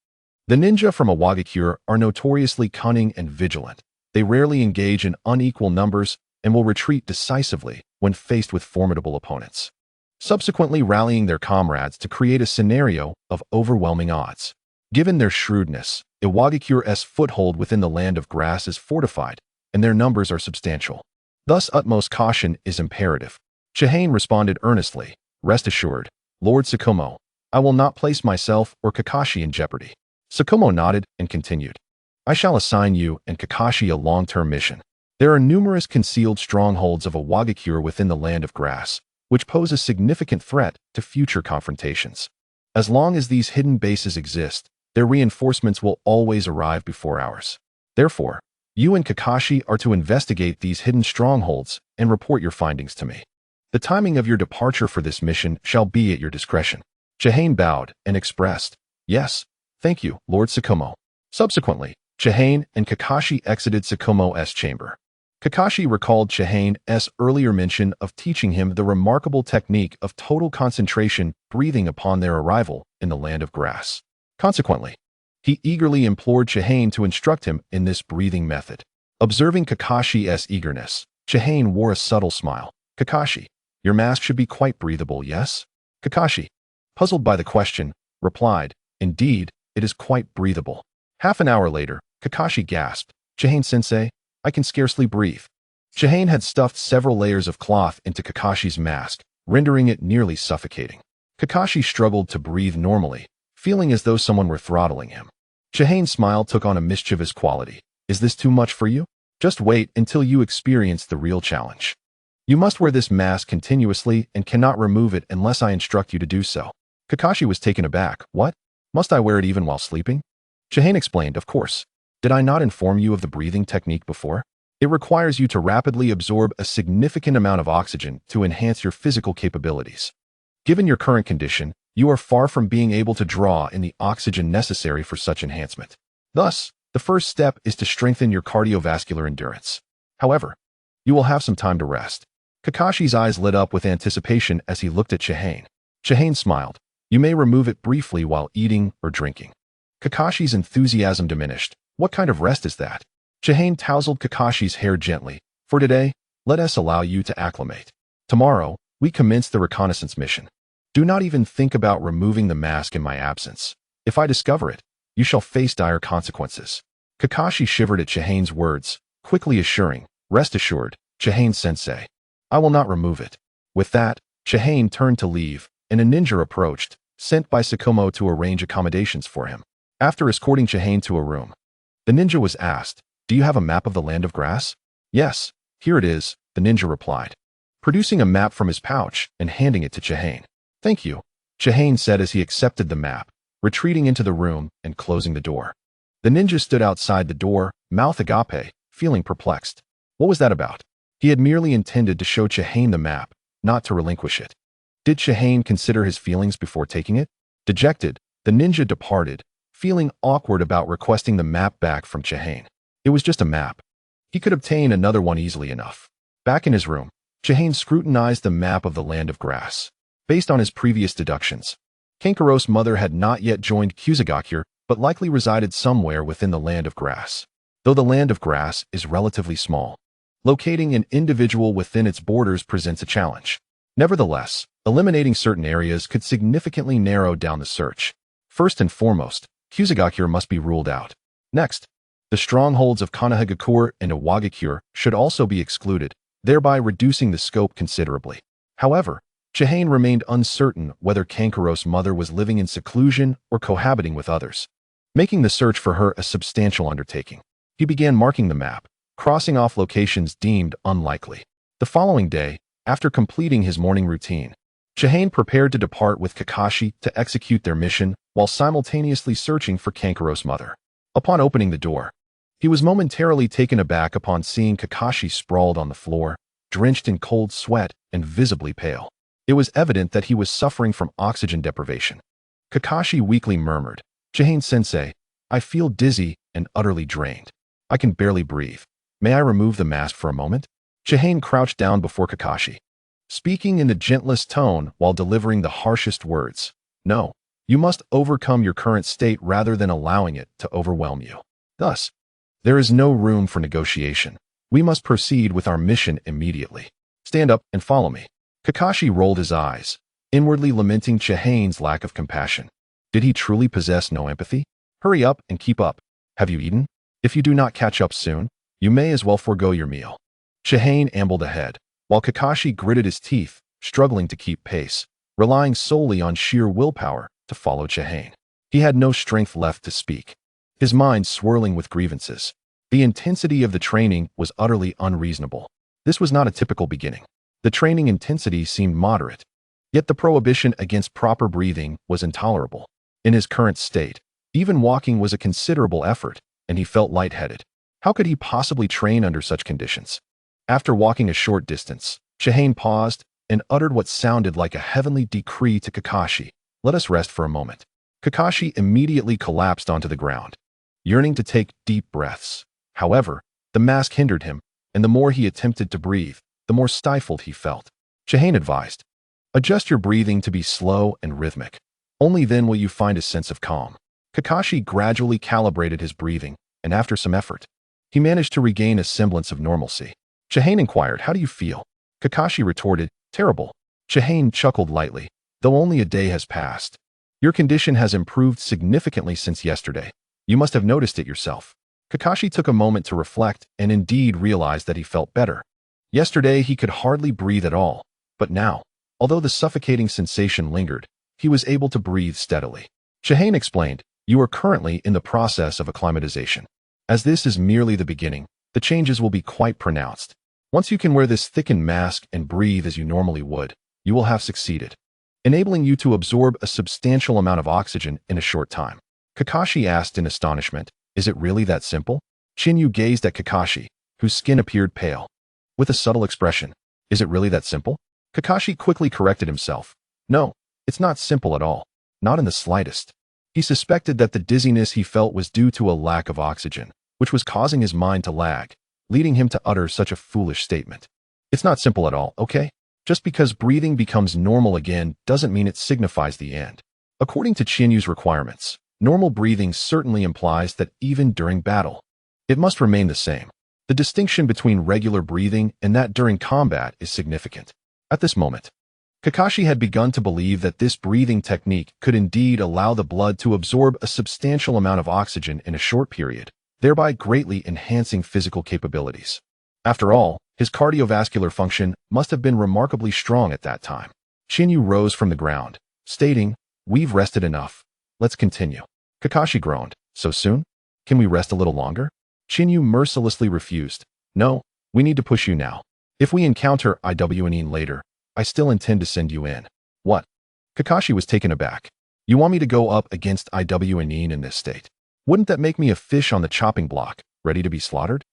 The ninja from a Wagakure are notoriously cunning and vigilant. They rarely engage in unequal numbers and will retreat decisively when faced with formidable opponents, subsequently rallying their comrades to create a scenario of overwhelming odds. Given their shrewdness, a Wagakure's foothold within the Land of Grass is fortified, and their numbers are substantial. Thus, utmost caution is imperative. Chihane responded earnestly, rest assured, Lord Tsukumo, I will not place myself or Kakashi in jeopardy. Tsukumo nodded and continued, I shall assign you and Kakashi a long-term mission. There are numerous concealed strongholds of a Wagakure within the Land of Grass, which pose a significant threat to future confrontations. As long as these hidden bases exist, their reinforcements will always arrive before ours. Therefore, you and Kakashi are to investigate these hidden strongholds and report your findings to me. The timing of your departure for this mission shall be at your discretion. Chihane bowed and expressed, yes, thank you, Lord Tsukumo. Subsequently, Chihane and Kakashi exited Tsukumo's chamber. Kakashi recalled Chihane's earlier mention of teaching him the remarkable technique of total concentration breathing upon their arrival in the Land of Grass. Consequently, he eagerly implored Chihane to instruct him in this breathing method. Observing Kakashi's eagerness, Chihane wore a subtle smile. Kakashi, your mask should be quite breathable, yes? Kakashi, puzzled by the question, replied, indeed, it is quite breathable. Half an hour later, Kakashi gasped, Chihane-sensei, I can scarcely breathe. Chihane had stuffed several layers of cloth into Kakashi's mask, rendering it nearly suffocating. Kakashi struggled to breathe normally, feeling as though someone were throttling him. Chihane's smile took on a mischievous quality. Is this too much for you? Just wait until you experience the real challenge. You must wear this mask continuously and cannot remove it unless I instruct you to do so. Kakashi was taken aback. What? Must I wear it even while sleeping? Chihane explained, of course. Did I not inform you of the breathing technique before? It requires you to rapidly absorb a significant amount of oxygen to enhance your physical capabilities. Given your current condition, you are far from being able to draw in the oxygen necessary for such enhancement. Thus, the first step is to strengthen your cardiovascular endurance. However, you will have some time to rest. Kakashi's eyes lit up with anticipation as he looked at Chihane. Chihane smiled. You may remove it briefly while eating or drinking. Kakashi's enthusiasm diminished. What kind of rest is that? Chihane tousled Kakashi's hair gently. For today, let us allow you to acclimate. Tomorrow, we commence the reconnaissance mission. Do not even think about removing the mask in my absence. If I discover it, you shall face dire consequences. Kakashi shivered at Chihane's words, quickly assuring, rest assured, Chihane-sensei, I will not remove it. With that, Chihane turned to leave, and a ninja approached, sent by Tsukumo to arrange accommodations for him. After escorting Chihane to a room, the ninja was asked, "Do you have a map of the land of grass?" "Yes, here it is," the ninja replied, producing a map from his pouch and handing it to Chihane. "Thank you," Chihane said as he accepted the map, retreating into the room and closing the door. The ninja stood outside the door, mouth agape, feeling perplexed. What was that about? He had merely intended to show Chihane the map, not to relinquish it. Did Chihane consider his feelings before taking it? Dejected, the ninja departed, feeling awkward about requesting the map back from Chihane. It was just a map. He could obtain another one easily enough. Back in his room, Chihane scrutinized the map of the land of grass. Based on his previous deductions, Kankaro's mother had not yet joined Kusagakure, but likely resided somewhere within the land of grass. Though the land of grass is relatively small, locating an individual within its borders presents a challenge. Nevertheless, eliminating certain areas could significantly narrow down the search. First and foremost, Kusagakure must be ruled out. Next, the strongholds of Konoha and Iwagakure should also be excluded, thereby reducing the scope considerably. However, Chihane remained uncertain whether Kankaro's mother was living in seclusion or cohabiting with others, making the search for her a substantial undertaking. He began marking the map, crossing off locations deemed unlikely. The following day, after completing his morning routine, Chihane prepared to depart with Kakashi to execute their mission while simultaneously searching for Kankaro's mother. Upon opening the door, he was momentarily taken aback upon seeing Kakashi sprawled on the floor, drenched in cold sweat and visibly pale. It was evident that he was suffering from oxygen deprivation. Kakashi weakly murmured, "Chihane-sensei, I feel dizzy and utterly drained. I can barely breathe. May I remove the mask for a moment?" Chihane crouched down before Kakashi, speaking in the gentlest tone while delivering the harshest words. "No, you must overcome your current state rather than allowing it to overwhelm you. Thus, there is no room for negotiation. We must proceed with our mission immediately. Stand up and follow me." Kakashi rolled his eyes, inwardly lamenting Chihane's lack of compassion. Did he truly possess no empathy? "Hurry up and keep up. Have you eaten? If you do not catch up soon, you may as well forego your meal." Chihane ambled ahead, while Kakashi gritted his teeth, struggling to keep pace, relying solely on sheer willpower to follow Chihane. He had no strength left to speak, his mind swirling with grievances. The intensity of the training was utterly unreasonable. This was not a typical beginning. The training intensity seemed moderate, yet the prohibition against proper breathing was intolerable. In his current state, even walking was a considerable effort, and he felt lightheaded. How could he possibly train under such conditions? After walking a short distance, Chihane paused and uttered what sounded like a heavenly decree to Kakashi. "Let us rest for a moment." Kakashi immediately collapsed onto the ground, yearning to take deep breaths. However, the mask hindered him, and the more he attempted to breathe, the more stifled he felt. Chihane advised, "Adjust your breathing to be slow and rhythmic. Only then will you find a sense of calm." Kakashi gradually calibrated his breathing, and after some effort, he managed to regain a semblance of normalcy. Chihane inquired, "How do you feel?" Kakashi retorted, "Terrible." Chihane chuckled lightly, "Though only a day has passed. Your condition has improved significantly since yesterday. You must have noticed it yourself." Kakashi took a moment to reflect and indeed realized that he felt better. Yesterday he could hardly breathe at all, but now, although the suffocating sensation lingered, he was able to breathe steadily. Chihane explained, "You are currently in the process of acclimatization. As this is merely the beginning, the changes will be quite pronounced. Once you can wear this thickened mask and breathe as you normally would, you will have succeeded, enabling you to absorb a substantial amount of oxygen in a short time." Kakashi asked in astonishment, "Is it really that simple?" Chiyu gazed at Kakashi, whose skin appeared pale, with a subtle expression. "Is it really that simple?" Kakashi quickly corrected himself. "No, it's not simple at all. Not in the slightest." He suspected that the dizziness he felt was due to a lack of oxygen, which was causing his mind to lag, leading him to utter such a foolish statement. "It's not simple at all, okay? Just because breathing becomes normal again doesn't mean it signifies the end. According to Chinyu's requirements, normal breathing certainly implies that even during battle, it must remain the same. The distinction between regular breathing and that during combat is significant." At this moment, Kakashi had begun to believe that this breathing technique could indeed allow the blood to absorb a substantial amount of oxygen in a short period, thereby greatly enhancing physical capabilities. After all, his cardiovascular function must have been remarkably strong at that time. Chinyu rose from the ground, stating, "We've rested enough. Let's continue." Kakashi groaned. So soon? Can we rest a little longer? Chiyu mercilessly refused. No, we need to push you now. If we encounter Iwnin later, I still intend to send you in. What? Kakashi was taken aback. You want me to go up against Iwnin in this state? Wouldn't that make me a fish on the chopping block, ready to be slaughtered?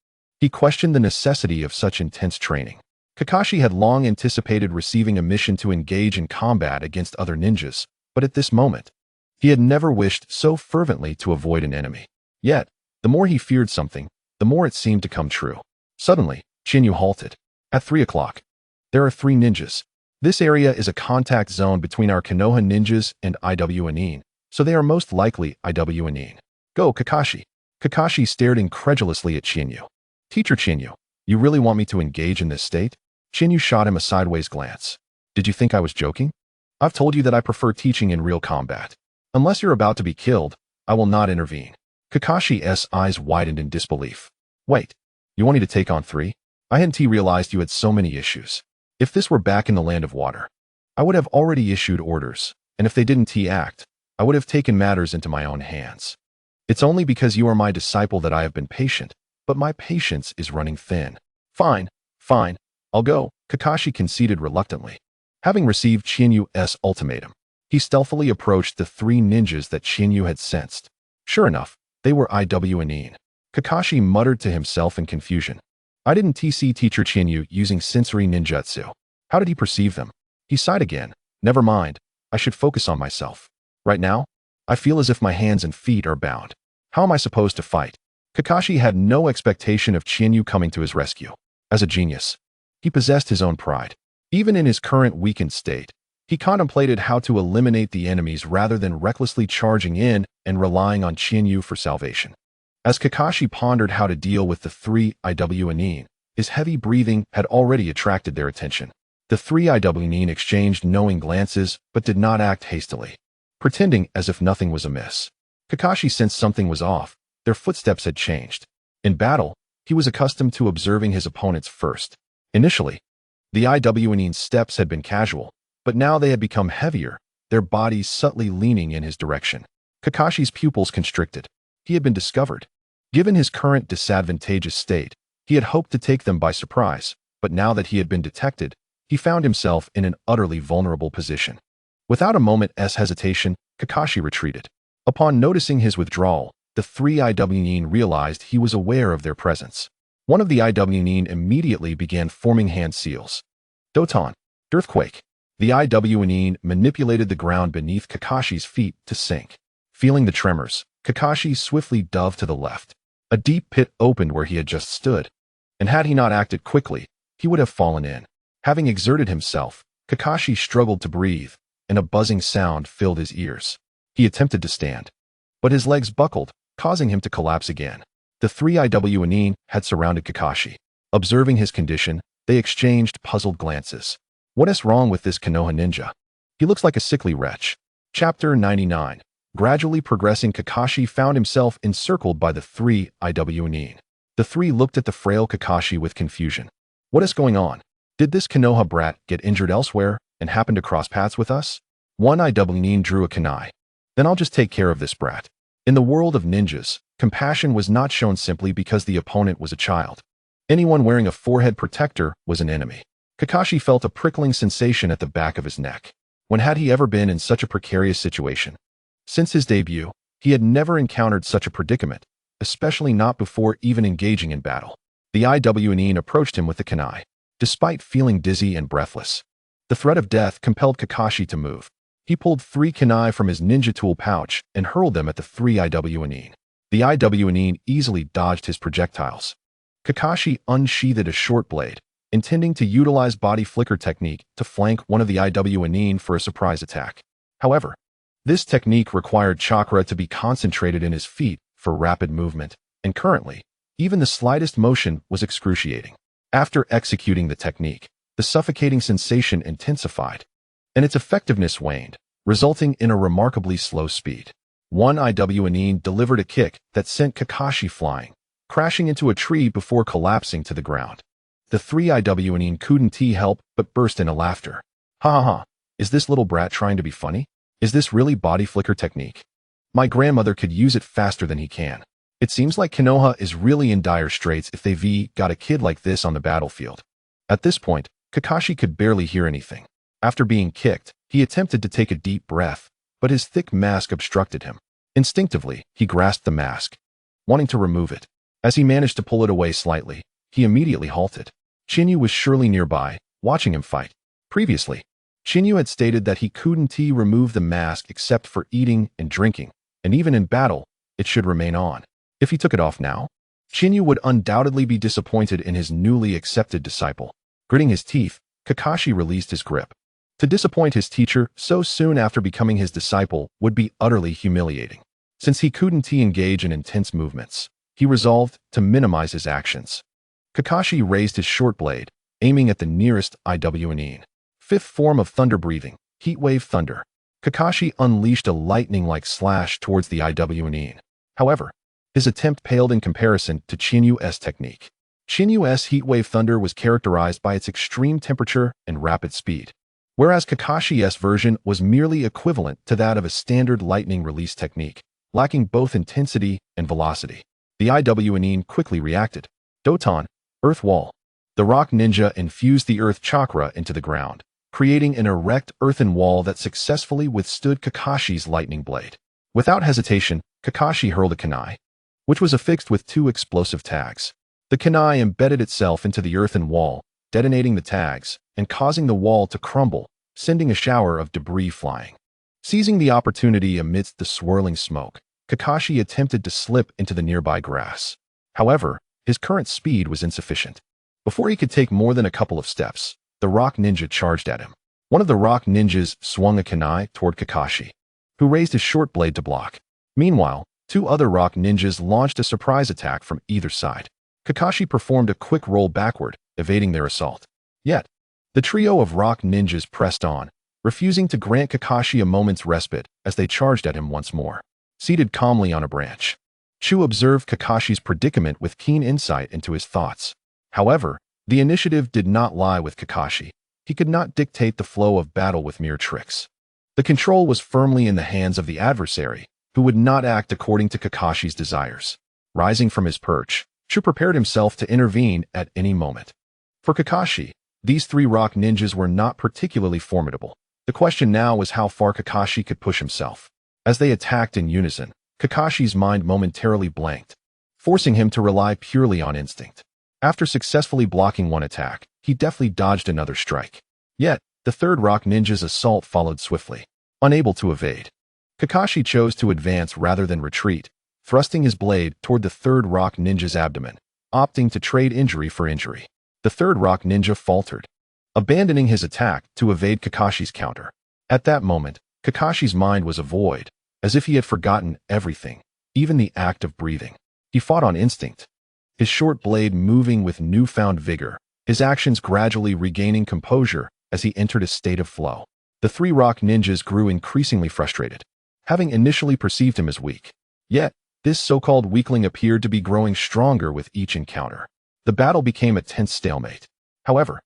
He questioned the necessity of such intense training. Kakashi had long anticipated receiving a mission to engage in combat against other ninjas, but at this moment, he had never wished so fervently to avoid an enemy. Yet, the more he feared something, the more it seemed to come true. Suddenly, Chiyu halted. At 3 o'clock. There are 3 ninjas. This area is a contact zone between our Konoha ninjas and Iwnin, so they are most likely Iwnin. Go, Kakashi. Kakashi stared incredulously at Chiyu. Teacher Chiyu, you really want me to engage in this state? Chiyu shot him a sideways glance. Did you think I was joking? I've told you that I prefer teaching in real combat. Unless you're about to be killed, I will not intervene. Kakashi's eyes widened in disbelief. Wait, you want me to take on 3? I hadn't realized you had so many issues. If this were back in the land of water, I would have already issued orders, and if they didn't act, I would have taken matters into my own hands. It's only because you are my disciple that I have been patient, but my patience is running thin. Fine, I'll go, Kakashi conceded reluctantly. Having received Chiyu's ultimatum, he stealthily approached the 3 ninjas that Chiyu had sensed. Sure enough, they were Iwnin. Kakashi muttered to himself in confusion. I didn't see teacher Chiyu using sensory ninjutsu. How did he perceive them? He sighed again. Never mind, I should focus on myself. Right now, I feel as if my hands and feet are bound. How am I supposed to fight? Kakashi had no expectation of Chiyu coming to his rescue. As a genius, he possessed his own pride. Even in his current weakened state, he contemplated how to eliminate the enemies rather than recklessly charging in and relying on Chiyu for salvation. As Kakashi pondered how to deal with the 3 Iwnin, his heavy breathing had already attracted their attention. The 3 Iwnin exchanged knowing glances but did not act hastily, pretending as if nothing was amiss. Kakashi sensed something was off. Their footsteps had changed. In battle, he was accustomed to observing his opponents first. Initially, the Iwnin's steps had been casual, but now they had become heavier, their bodies subtly leaning in his direction. Kakashi's pupils constricted. He had been discovered. Given his current disadvantageous state, he had hoped to take them by surprise, but now that he had been detected, he found himself in an utterly vulnerable position. Without a moment's hesitation, Kakashi retreated. Upon noticing his withdrawal, the 3 Iwnin realized he was aware of their presence. One of the Iwnin immediately began forming hand seals. Doton. Earthquake. The Iwnin manipulated the ground beneath Kakashi's feet to sink. Feeling the tremors, Kakashi swiftly dove to the left. A deep pit opened where he had just stood, and had he not acted quickly, he would have fallen in. Having exerted himself, Kakashi struggled to breathe, and a buzzing sound filled his ears. He attempted to stand, but his legs buckled, causing him to collapse again. The 3 Iwnin had surrounded Kakashi. Observing his condition, they exchanged puzzled glances. What is wrong with this Konoha ninja? He looks like a sickly wretch. Chapter 99. Gradually progressing, Kakashi found himself encircled by the 3 Iwnin. The 3 looked at the frail Kakashi with confusion. What is going on? Did this Konoha brat get injured elsewhere and happen to cross paths with us? One Iwnin drew a kunai. Then I'll just take care of this brat. In the world of ninjas, compassion was not shown simply because the opponent was a child. Anyone wearing a forehead protector was an enemy. Kakashi felt a prickling sensation at the back of his neck. When had he ever been in such a precarious situation? Since his debut, he had never encountered such a predicament, especially not before even engaging in battle. The Iwnin approached him with the kunai. Despite feeling dizzy and breathless, the threat of death compelled Kakashi to move. He pulled 3 kunai from his ninja tool pouch and hurled them at the 3 Iwnin. The Iwnin easily dodged his projectiles. Kakashi unsheathed a short blade, intending to utilize body flicker technique to flank one of the Iwnin for a surprise attack. However, this technique required chakra to be concentrated in his feet for rapid movement, and currently, even the slightest motion was excruciating. After executing the technique, the suffocating sensation intensified, and its effectiveness waned, resulting in a remarkably slow speed. One Iwnin delivered a kick that sent Kakashi flying, crashing into a tree before collapsing to the ground. The 3 Iwnin couldn't help but burst into laughter. Ha ha ha, is this little brat trying to be funny? Is this really body flicker technique? My grandmother could use it faster than he can. It seems like Konoha is really in dire straits if they've got a kid like this on the battlefield. At this point, Kakashi could barely hear anything. After being kicked, he attempted to take a deep breath, but his thick mask obstructed him. Instinctively, he grasped the mask, wanting to remove it. As he managed to pull it away slightly, he immediately halted. Chiyu was surely nearby, watching him fight. Previously, Chiyu had stated that he couldn't remove the mask except for eating and drinking, and even in battle, it should remain on. If he took it off now, Chiyu would undoubtedly be disappointed in his newly accepted disciple. Gritting his teeth, Kakashi released his grip. To disappoint his teacher so soon after becoming his disciple would be utterly humiliating. Since he couldn't engage in intense movements, he resolved to minimize his actions. Kakashi raised his short blade, aiming at the nearest Iwnin. Fifth form of thunder breathing, heatwave thunder. Kakashi unleashed a lightning-like slash towards the Iwnin. However, his attempt paled in comparison to Chinyu's technique. Chinyu's heatwave thunder was characterized by its extreme temperature and rapid speed, whereas Kakashi's version was merely equivalent to that of a standard lightning release technique, lacking both intensity and velocity. The Iwnin quickly reacted. Doton, Earth Wall. The rock ninja infused the earth chakra into the ground, creating an erect earthen wall that successfully withstood Kakashi's lightning blade. Without hesitation, Kakashi hurled a kunai, which was affixed with 2 explosive tags. The kunai embedded itself into the earthen wall, detonating the tags and causing the wall to crumble, sending a shower of debris flying. Seizing the opportunity amidst the swirling smoke, Kakashi attempted to slip into the nearby grass. However, his current speed was insufficient. Before he could take more than a couple of steps, the rock ninja charged at him. One of the rock ninjas swung a kunai toward Kakashi, who raised his short blade to block. Meanwhile, 2 other rock ninjas launched a surprise attack from either side. Kakashi performed a quick roll backward, evading their assault. Yet, the trio of rock ninjas pressed on, refusing to grant Kakashi a moment's respite as they charged at him once more. Seated calmly on a branch, Chu observed Kakashi's predicament with keen insight into his thoughts. However, the initiative did not lie with Kakashi. He could not dictate the flow of battle with mere tricks. The control was firmly in the hands of the adversary, who would not act according to Kakashi's desires. Rising from his perch, Chu prepared himself to intervene at any moment. For Kakashi, these 3 rock ninjas were not particularly formidable. The question now was how far Kakashi could push himself. As they attacked in unison, Kakashi's mind momentarily blanked, forcing him to rely purely on instinct. After successfully blocking one attack, he deftly dodged another strike. Yet, the 3rd rock ninja's assault followed swiftly. Unable to evade, Kakashi chose to advance rather than retreat, thrusting his blade toward the 3rd rock ninja's abdomen, opting to trade injury for injury. The 3rd rock ninja faltered, abandoning his attack to evade Kakashi's counter. At that moment, Kakashi's mind was a void, as if he had forgotten everything, even the act of breathing. He fought on instinct, his short blade moving with newfound vigor, his actions gradually regaining composure as he entered a state of flow. The 3 rock ninjas grew increasingly frustrated, having initially perceived him as weak. Yet, this so-called weakling appeared to be growing stronger with each encounter. The battle became a tense stalemate. However,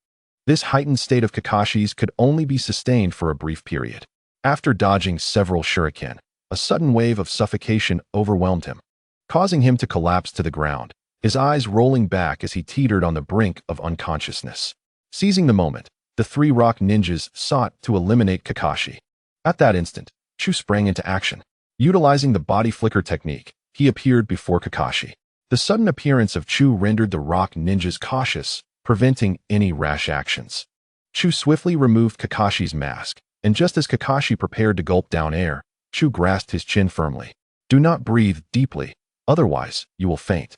this heightened state of Kakashi's could only be sustained for a brief period. After dodging several shuriken, a sudden wave of suffocation overwhelmed him, causing him to collapse to the ground, his eyes rolling back as he teetered on the brink of unconsciousness. Seizing the moment, the 3 rock ninjas sought to eliminate Kakashi. At that instant, Chu sprang into action. Utilizing the body flicker technique, he appeared before Kakashi. The sudden appearance of Chu rendered the rock ninjas cautious, preventing any rash actions. Chu swiftly removed Kakashi's mask, and just as Kakashi prepared to gulp down air, Chu grasped his chin firmly. Do not breathe deeply, otherwise you will faint.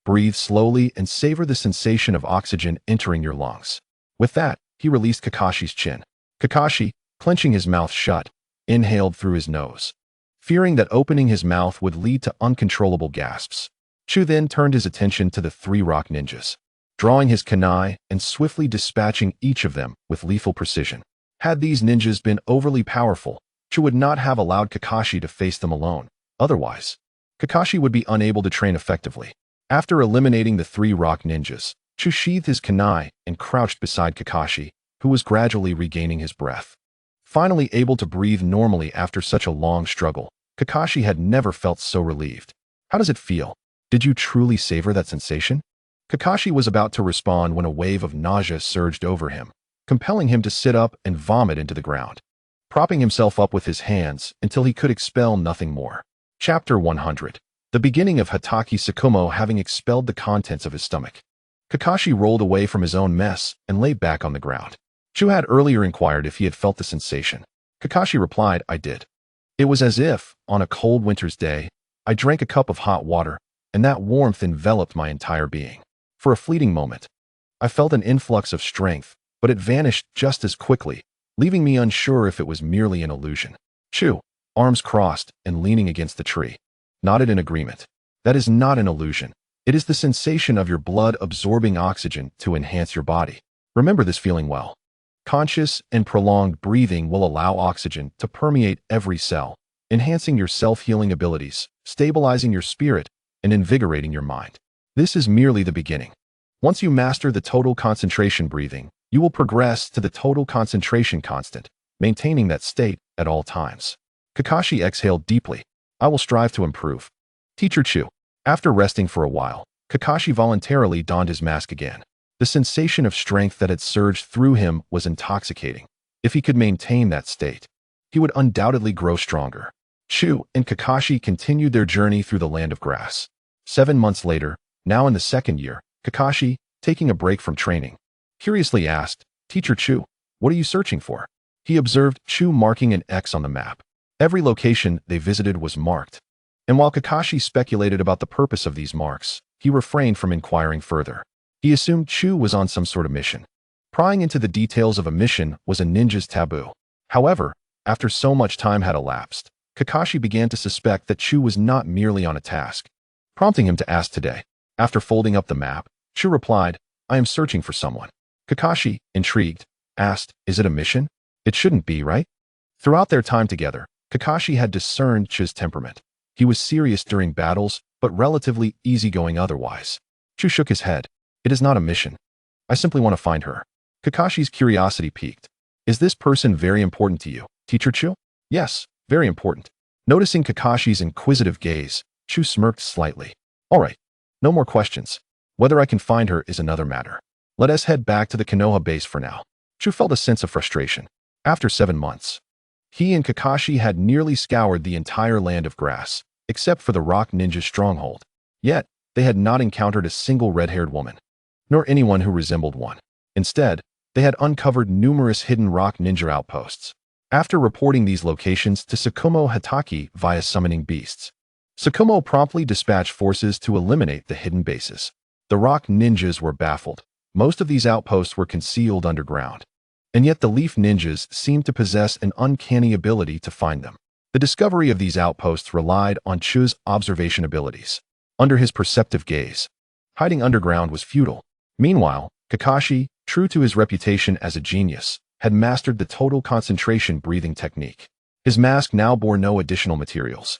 Breathe slowly and savor the sensation of oxygen entering your lungs. With that, he released Kakashi's chin. Kakashi, clenching his mouth shut, inhaled through his nose, fearing that opening his mouth would lead to uncontrollable gasps. Chu then turned his attention to the 3 rock ninjas, drawing his kunai and swiftly dispatching each of them with lethal precision. Had these ninjas been overly powerful, Chu would not have allowed Kakashi to face them alone. Otherwise, Kakashi would be unable to train effectively. After eliminating the 3 rock ninjas, Chu sheathed his kunai and crouched beside Kakashi, who was gradually regaining his breath. Finally able to breathe normally after such a long struggle, Kakashi had never felt so relieved. How does it feel? Did you truly savor that sensation? Kakashi was about to respond when a wave of nausea surged over him, compelling him to sit up and vomit into the ground, propping himself up with his hands until he could expel nothing more. Chapter 100. The beginning of Hatake Tsukumo having expelled the contents of his stomach. Kakashi rolled away from his own mess and lay back on the ground. Chu had earlier inquired if he had felt the sensation. Kakashi replied, I did. It was as if, on a cold winter's day, I drank a cup of hot water, and that warmth enveloped my entire being. For a fleeting moment, I felt an influx of strength, but it vanished just as quickly, leaving me unsure if it was merely an illusion. Chu, arms crossed and leaning against the tree, nodded in agreement. That is not an illusion. It is the sensation of your blood absorbing oxygen to enhance your body. Remember this feeling well. Conscious and prolonged breathing will allow oxygen to permeate every cell, enhancing your self-healing abilities, stabilizing your spirit, and invigorating your mind. This is merely the beginning. Once you master the total concentration breathing, you will progress to the total concentration constant, maintaining that state at all times. Kakashi exhaled deeply. I will strive to improve. Teacher Chu. After resting for a while, Kakashi voluntarily donned his mask again. The sensation of strength that had surged through him was intoxicating. If he could maintain that state, he would undoubtedly grow stronger. Chu and Kakashi continued their journey through the land of grass. 7 months later, now in the second year, Kakashi, taking a break from training, curiously asked, Teacher Chu, what are you searching for? He observed Chu marking an X on the map. Every location they visited was marked. And while Kakashi speculated about the purpose of these marks, he refrained from inquiring further. He assumed Chu was on some sort of mission. Prying into the details of a mission was a ninja's taboo. However, after so much time had elapsed, Kakashi began to suspect that Chu was not merely on a task, prompting him to ask today. After folding up the map, Chu replied, I am searching for someone. Kakashi, intrigued, asked, is it a mission? It shouldn't be, right? Throughout their time together, Kakashi had discerned Chu's temperament. He was serious during battles, but relatively easygoing otherwise. Chu shook his head. It is not a mission. I simply want to find her. Kakashi's curiosity piqued. Is this person very important to you, Teacher Chu? Yes, very important. Noticing Kakashi's inquisitive gaze, Chu smirked slightly. All right, no more questions. Whether I can find her is another matter. Let us head back to the Konoha base for now. Chu felt a sense of frustration. After 7 months, he and Kakashi had nearly scoured the entire land of grass, except for the rock ninja stronghold. Yet, they had not encountered a single red-haired woman, nor anyone who resembled one. Instead, they had uncovered numerous hidden rock ninja outposts. After reporting these locations to Tsukumo Hatake via summoning beasts, Tsukumo promptly dispatched forces to eliminate the hidden bases. The rock ninjas were baffled. Most of these outposts were concealed underground, and yet the leaf ninjas seemed to possess an uncanny ability to find them. The discovery of these outposts relied on Chu's observation abilities. Under his perceptive gaze, hiding underground was futile. Meanwhile, Kakashi, true to his reputation as a genius, had mastered the total concentration breathing technique. His mask now bore no additional materials.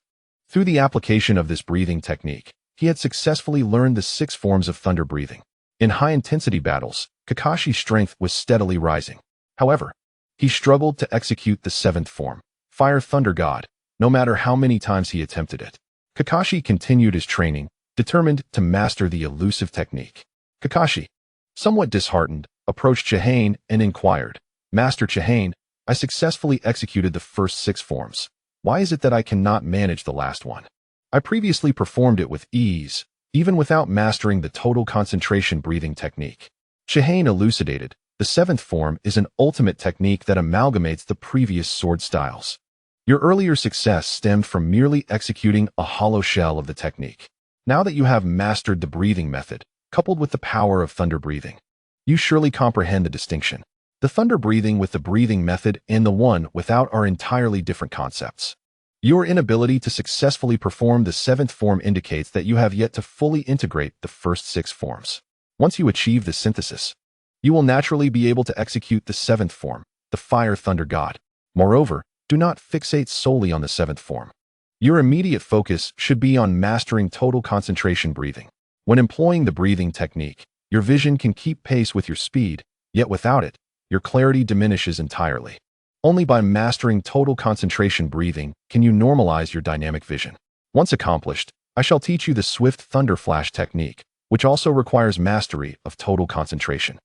Through the application of this breathing technique, he had successfully learned the 6 forms of thunder breathing. In high-intensity battles, Kakashi's strength was steadily rising. However, he struggled to execute the 7th form, Fire Thunder God, no matter how many times he attempted it. Kakashi continued his training, determined to master the elusive technique. Kakashi, somewhat disheartened, approached Chihane and inquired, Master Chihane, I successfully executed the first 6 forms. Why is it that I cannot manage the last one? I previously performed it with ease, even without mastering the total concentration breathing technique. Chihane elucidated, the 7th form is an ultimate technique that amalgamates the previous sword styles. Your earlier success stemmed from merely executing a hollow shell of the technique. Now that you have mastered the breathing method, coupled with the power of thunder breathing, you surely comprehend the distinction. The thunder breathing with the breathing method and the one without are entirely different concepts. Your inability to successfully perform the 7th form indicates that you have yet to fully integrate the first 6 forms. Once you achieve the synthesis, you will naturally be able to execute the 7th form, the Fire Thunder God. Moreover, do not fixate solely on the 7th form. Your immediate focus should be on mastering total concentration breathing. When employing the breathing technique, your vision can keep pace with your speed, yet without it, your clarity diminishes entirely. Only by mastering total concentration breathing can you normalize your dynamic vision. Once accomplished, I shall teach you the swift thunder flash technique, which also requires mastery of total concentration.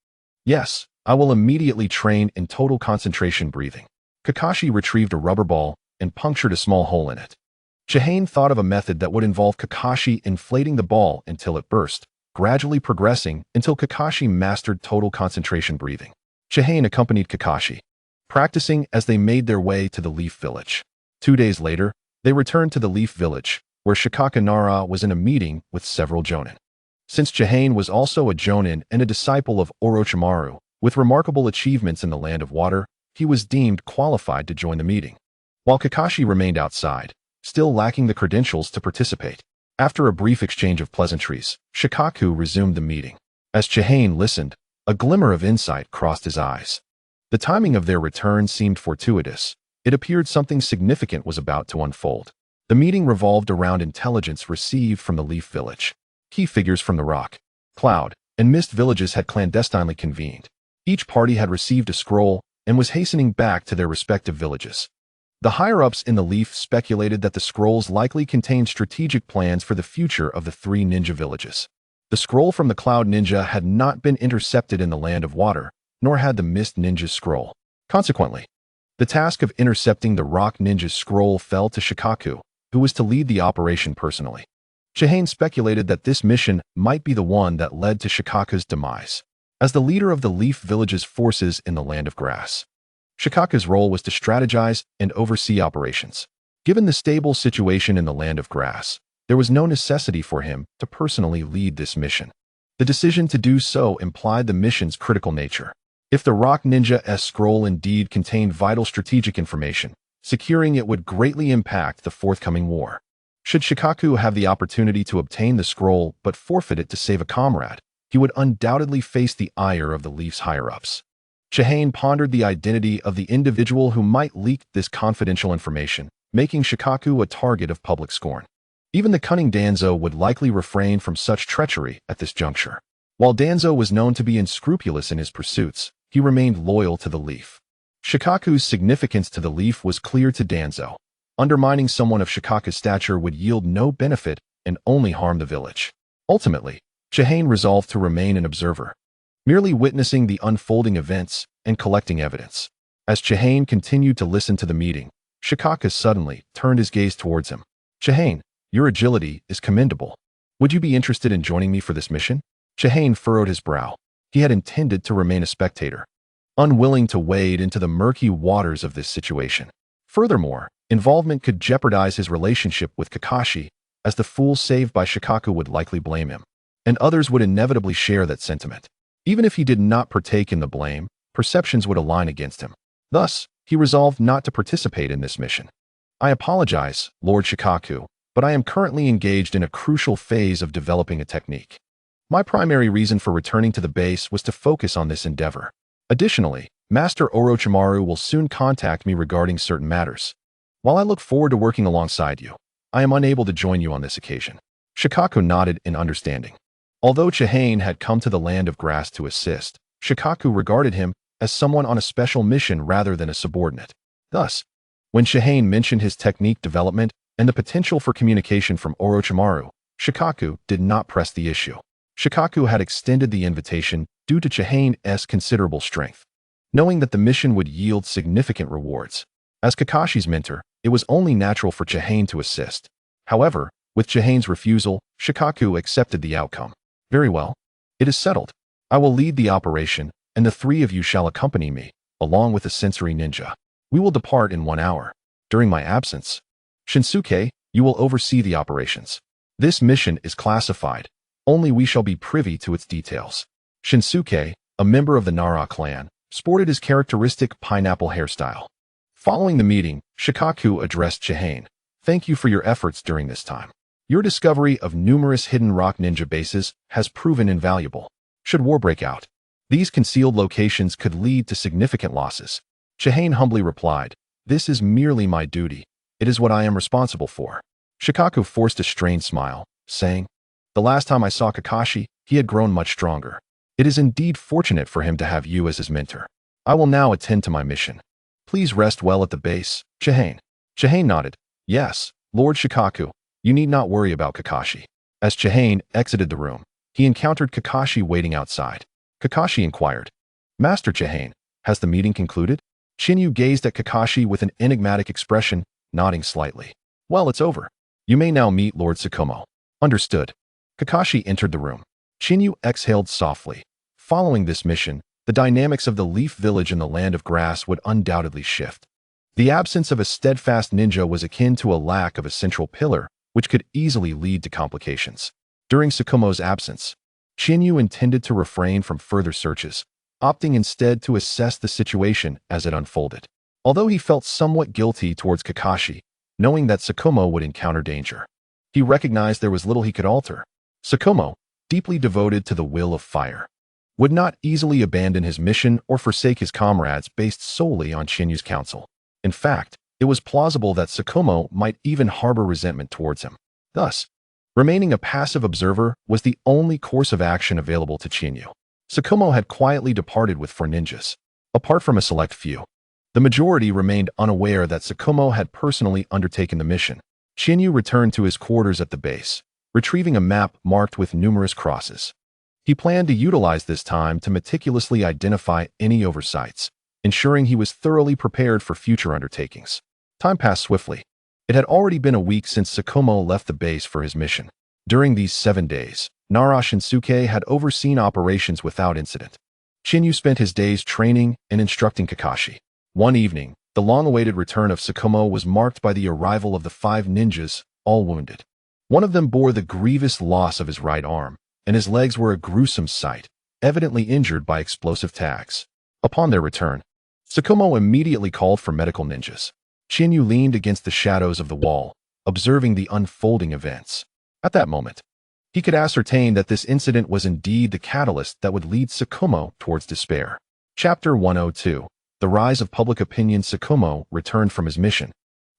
Yes, I will immediately train in total concentration breathing. Kakashi retrieved a rubber ball and punctured a small hole in it. Chihane thought of a method that would involve Kakashi inflating the ball until it burst, gradually progressing until Kakashi mastered total concentration breathing. Chihane accompanied Kakashi, practicing as they made their way to the Leaf Village. 2 days later, they returned to the Leaf Village, where Shikaka Nara was in a meeting with several jonin. Since Chihane was also a jonin and a disciple of Orochimaru, with remarkable achievements in the Land of Water, he was deemed qualified to join the meeting. While Kakashi remained outside, still lacking the credentials to participate. After a brief exchange of pleasantries, Shikaku resumed the meeting. As Chihane listened, a glimmer of insight crossed his eyes. The timing of their return seemed fortuitous. It appeared something significant was about to unfold. The meeting revolved around intelligence received from the Leaf Village. Key figures from the Rock, Cloud, and Mist villages had clandestinely convened. Each party had received a scroll and was hastening back to their respective villages. The higher-ups in the Leaf speculated that the scrolls likely contained strategic plans for the future of the 3 ninja villages. The scroll from the Cloud Ninja had not been intercepted in the Land of Water, nor had the Mist Ninja's scroll. Consequently, the task of intercepting the Rock Ninja's scroll fell to Shikaku, who was to lead the operation personally. Chihane speculated that this mission might be the one that led to Shikaku's demise. As the leader of the Leaf Village's forces in the Land of Grass, Shikaku's role was to strategize and oversee operations. Given the stable situation in the Land of Grass, there was no necessity for him to personally lead this mission. The decision to do so implied the mission's critical nature. If the Rock Ninja's scroll indeed contained vital strategic information, securing it would greatly impact the forthcoming war. Should Shikaku have the opportunity to obtain the scroll but forfeit it to save a comrade, he would undoubtedly face the ire of the Leaf's higher-ups. Chihane pondered the identity of the individual who might leak this confidential information, making Shikaku a target of public scorn. Even the cunning Danzo would likely refrain from such treachery at this juncture. While Danzo was known to be unscrupulous in his pursuits, he remained loyal to the Leaf. Shikaku's significance to the Leaf was clear to Danzo. Undermining someone of Shikaku's stature would yield no benefit and only harm the village. Ultimately, Chihane resolved to remain an observer, merely witnessing the unfolding events and collecting evidence. As Chihane continued to listen to the meeting, Shikaku suddenly turned his gaze towards him. "Chihane, your agility is commendable. Would you be interested in joining me for this mission?" Chihane furrowed his brow. He had intended to remain a spectator, unwilling to wade into the murky waters of this situation. Furthermore, involvement could jeopardize his relationship with Kakashi, as the fool saved by Shikaku would likely blame him, and others would inevitably share that sentiment. Even if he did not partake in the blame, perceptions would align against him. Thus, he resolved not to participate in this mission. "I apologize, Lord Shikaku, but I am currently engaged in a crucial phase of developing a technique. My primary reason for returning to the base was to focus on this endeavor. Additionally, Master Orochimaru will soon contact me regarding certain matters. While I look forward to working alongside you, I am unable to join you on this occasion." Shikaku nodded in understanding. Although Chihane had come to the Land of Grass to assist, Shikaku regarded him as someone on a special mission rather than a subordinate. Thus, when Chihane mentioned his technique development and the potential for communication from Orochimaru, Shikaku did not press the issue. Shikaku had extended the invitation due to Chihane's considerable strength, knowing that the mission would yield significant rewards. As Kakashi's mentor, it was only natural for Chihane to assist. However, with Chihane's refusal, Shikaku accepted the outcome. "Very well. It is settled. I will lead the operation, and the 3 of you shall accompany me, along with the sensory ninja. We will depart in 1 hour. During my absence, Shinsuke, you will oversee the operations. This mission is classified. Only we shall be privy to its details." Shinsuke, a member of the Nara clan, sported his characteristic pineapple hairstyle. Following the meeting, Shikaku addressed Chihane. "Thank you for your efforts during this time. Your discovery of numerous hidden rock ninja bases has proven invaluable. Should war break out, these concealed locations could lead to significant losses." Chihane humbly replied, "This is merely my duty. It is what I am responsible for." Shikaku forced a strained smile, saying, "The last time I saw Kakashi, he had grown much stronger. It is indeed fortunate for him to have you as his mentor. I will now attend to my mission." Please rest well at the base, Chihane. Chihane nodded. Yes, Lord Shikaku, you need not worry about Kakashi. As Chihane exited the room, he encountered Kakashi waiting outside. Kakashi inquired, Master Chihane, has the meeting concluded? Shinyu gazed at Kakashi with an enigmatic expression, nodding slightly. Well, it's over. You may now meet Lord Tsukumo. Understood. Kakashi entered the room. Shinyu exhaled softly. Following this mission, the dynamics of the Leaf Village in the Land of Grass would undoubtedly shift. The absence of a steadfast ninja was akin to a lack of a central pillar, which could easily lead to complications. During Tsukumo's absence, Shinyu intended to refrain from further searches, opting instead to assess the situation as it unfolded. Although he felt somewhat guilty towards Kakashi, knowing that Tsukumo would encounter danger, he recognized there was little he could alter. Tsukumo, deeply devoted to the will of fire, would not easily abandon his mission or forsake his comrades based solely on Shinyu's counsel. In fact, it was plausible that Tsukumo might even harbor resentment towards him. Thus, remaining a passive observer was the only course of action available to Chinyu. Tsukumo had quietly departed with 4 ninjas. Apart from a select few, the majority remained unaware that Tsukumo had personally undertaken the mission. Chinyu returned to his quarters at the base, retrieving a map marked with numerous crosses. He planned to utilize this time to meticulously identify any oversights, ensuring he was thoroughly prepared for future undertakings. Time passed swiftly. It had already been a week since Tsukumo left the base for his mission. During these 7 days, Nara Shinsuke had overseen operations without incident. Chinyu spent his days training and instructing Kakashi. One evening, the long-awaited return of Tsukumo was marked by the arrival of the 5 ninjas, all wounded. One of them bore the grievous loss of his right arm, and his legs were a gruesome sight, evidently injured by explosive tags. Upon their return, Tsukumo immediately called for medical ninjas. Chinyu leaned against the shadows of the wall, observing the unfolding events. At that moment, he could ascertain that this incident was indeed the catalyst that would lead Tsukumo towards despair. Chapter 102. The Rise of Public Opinion. Tsukumo returned from his mission,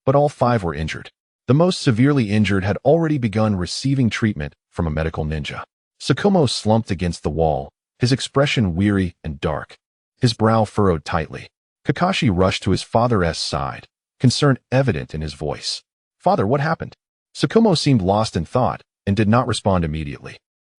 but all 5 were injured. The most severely injured had already begun receiving treatment from a medical ninja. Tsukumo slumped against the wall, his expression weary and dark, his brow furrowed tightly. Kakashi rushed to his father's side, concern evident in his voice. Father, what happened? Tsukumo seemed lost in thought and did not respond immediately.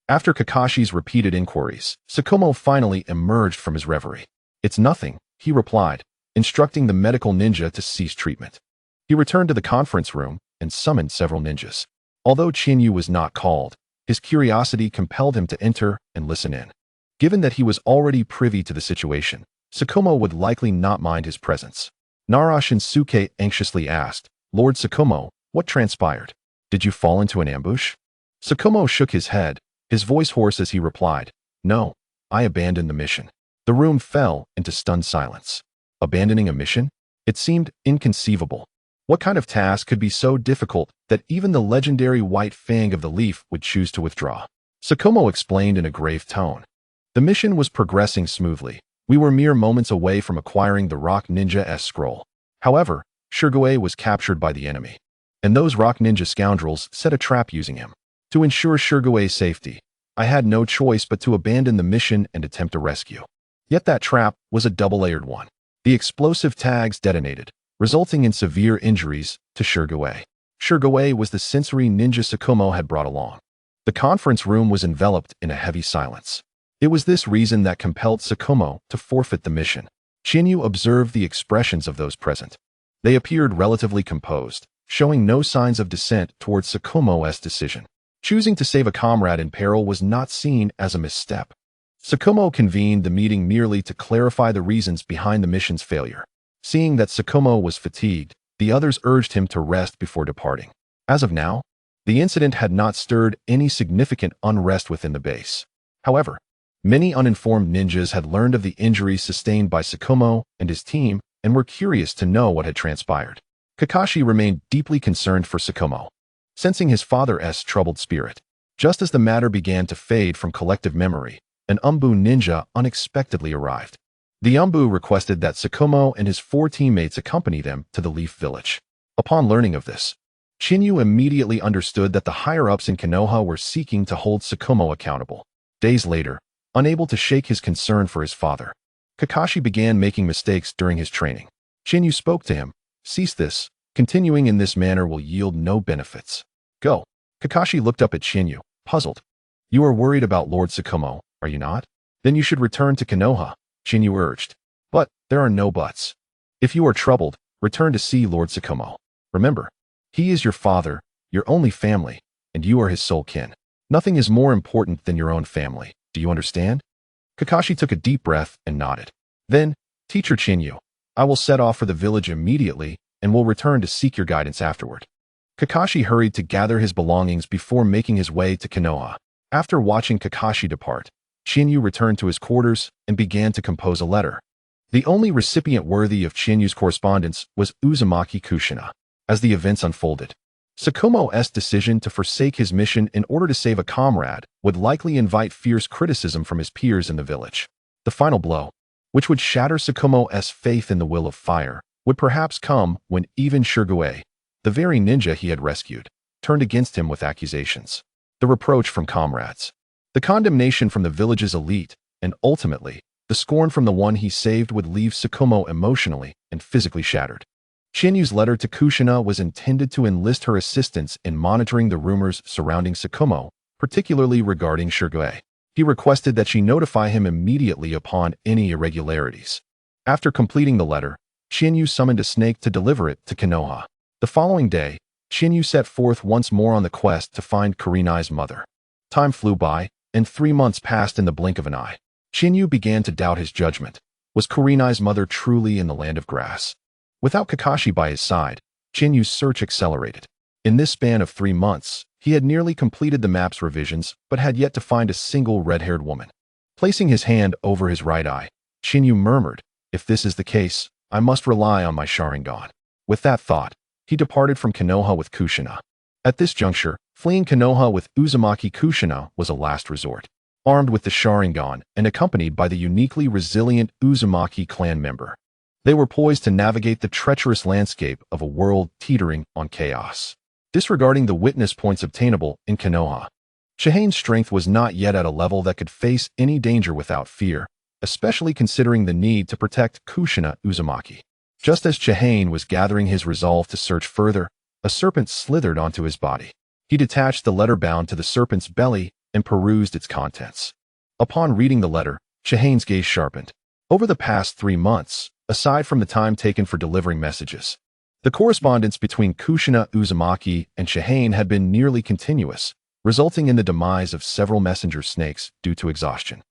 After Kakashi's repeated inquiries, Tsukumo finally emerged from his reverie. It's nothing, he replied, instructing the medical ninja to cease treatment. He returned to the conference room and summoned several ninjas. Although Chinyu was not called, his curiosity compelled him to enter and listen in. Given that he was already privy to the situation, Tsukumo would likely not mind his presence. Nara Shinsuke anxiously asked, Lord Tsukumo, what transpired? Did you fall into an ambush? Tsukumo shook his head, his voice hoarse as he replied, No, I abandoned the mission. The room fell into stunned silence. Abandoning a mission? It seemed inconceivable. What kind of task could be so difficult that even the legendary White Fang of the Leaf would choose to withdraw? Tsukumo explained in a grave tone. The mission was progressing smoothly. We were mere moments away from acquiring the Rock Ninja scroll. However, Shirogue was captured by the enemy, and those Rock Ninja scoundrels set a trap using him. To ensure Shirigue's safety, I had no choice but to abandon the mission and attempt a rescue. Yet that trap was a double-layered one. The explosive tags detonated, resulting in severe injuries to Shirogue. Shirogue was the sensory ninja Tsukumo had brought along. The conference room was enveloped in a heavy silence. It was this reason that compelled Tsukumo to forfeit the mission. Chinyu observed the expressions of those present. They appeared relatively composed, showing no signs of dissent towards Tsukumo's decision. Choosing to save a comrade in peril was not seen as a misstep. Tsukumo convened the meeting merely to clarify the reasons behind the mission's failure. Seeing that Tsukumo was fatigued, the others urged him to rest before departing. As of now, the incident had not stirred any significant unrest within the base. However, many uninformed ninjas had learned of the injuries sustained by Tsukumo and his team and were curious to know what had transpired. Kakashi remained deeply concerned for Tsukumo, sensing his father's troubled spirit. Just as the matter began to fade from collective memory, an Umbu ninja unexpectedly arrived. The Umbu requested that Tsukumo and his 4 teammates accompany them to the Leaf Village. Upon learning of this, Chinyu immediately understood that the higher-ups in Konoha were seeking to hold Tsukumo accountable. Days later, unable to shake his concern for his father, Kakashi began making mistakes during his training. Chiyu spoke to him. Cease this. Continuing in this manner will yield no benefits. Go. Kakashi looked up at Chiyu, puzzled. You are worried about Lord Tsukumo, are you not? Then you should return to Konoha, Chiyu urged. But there are no buts. If you are troubled, return to see Lord Tsukumo. Remember, he is your father, your only family, and you are his sole kin. Nothing is more important than your own family. Do you understand? Kakashi took a deep breath and nodded. Then, Teacher Chiyu, I will set off for the village immediately and will return to seek your guidance afterward. Kakashi hurried to gather his belongings before making his way to Konoha. After watching Kakashi depart, Chiyu returned to his quarters and began to compose a letter. The only recipient worthy of Chinyu's correspondence was Uzumaki Kushina. As the events unfolded, Tsukumo's decision to forsake his mission in order to save a comrade would likely invite fierce criticism from his peers in the village. The final blow, which would shatter Tsukumo's faith in the will of fire, would perhaps come when even Shirogane, the very ninja he had rescued, turned against him with accusations. The reproach from comrades, the condemnation from the village's elite, and ultimately, the scorn from the one he saved would leave Tsukumo emotionally and physically shattered. Chinyu's letter to Kushina was intended to enlist her assistance in monitoring the rumors surrounding Tsukumo, particularly regarding Shirogane. He requested that she notify him immediately upon any irregularities. After completing the letter, Chinyu summoned a snake to deliver it to Konoha. The following day, Chinyu set forth once more on the quest to find Kurenai's mother. Time flew by, and 3 months passed in the blink of an eye. Chinyu began to doubt his judgment. Was Kurenai's mother truly in the land of grass? Without Kakashi by his side, Chinyu's search accelerated. In this span of 3 months, he had nearly completed the map's revisions, but had yet to find a single red-haired woman. Placing his hand over his right eye, Chinyu murmured, if this is the case, I must rely on my Sharingan. With that thought, he departed from Konoha with Kushina. At this juncture, fleeing Konoha with Uzumaki Kushina was a last resort. Armed with the Sharingan and accompanied by the uniquely resilient Uzumaki clan member, they were poised to navigate the treacherous landscape of a world teetering on chaos. Disregarding the witness points obtainable in Konoha, Shahane's strength was not yet at a level that could face any danger without fear, especially considering the need to protect Kushina Uzumaki. Just as Chihane was gathering his resolve to search further, a serpent slithered onto his body. He detached the letter bound to the serpent's belly and perused its contents. Upon reading the letter, Chihane's gaze sharpened. Over the past 3 months, aside from the time taken for delivering messages, the correspondence between Kushina Uzumaki and Chihane had been nearly continuous, resulting in the demise of several messenger snakes due to exhaustion.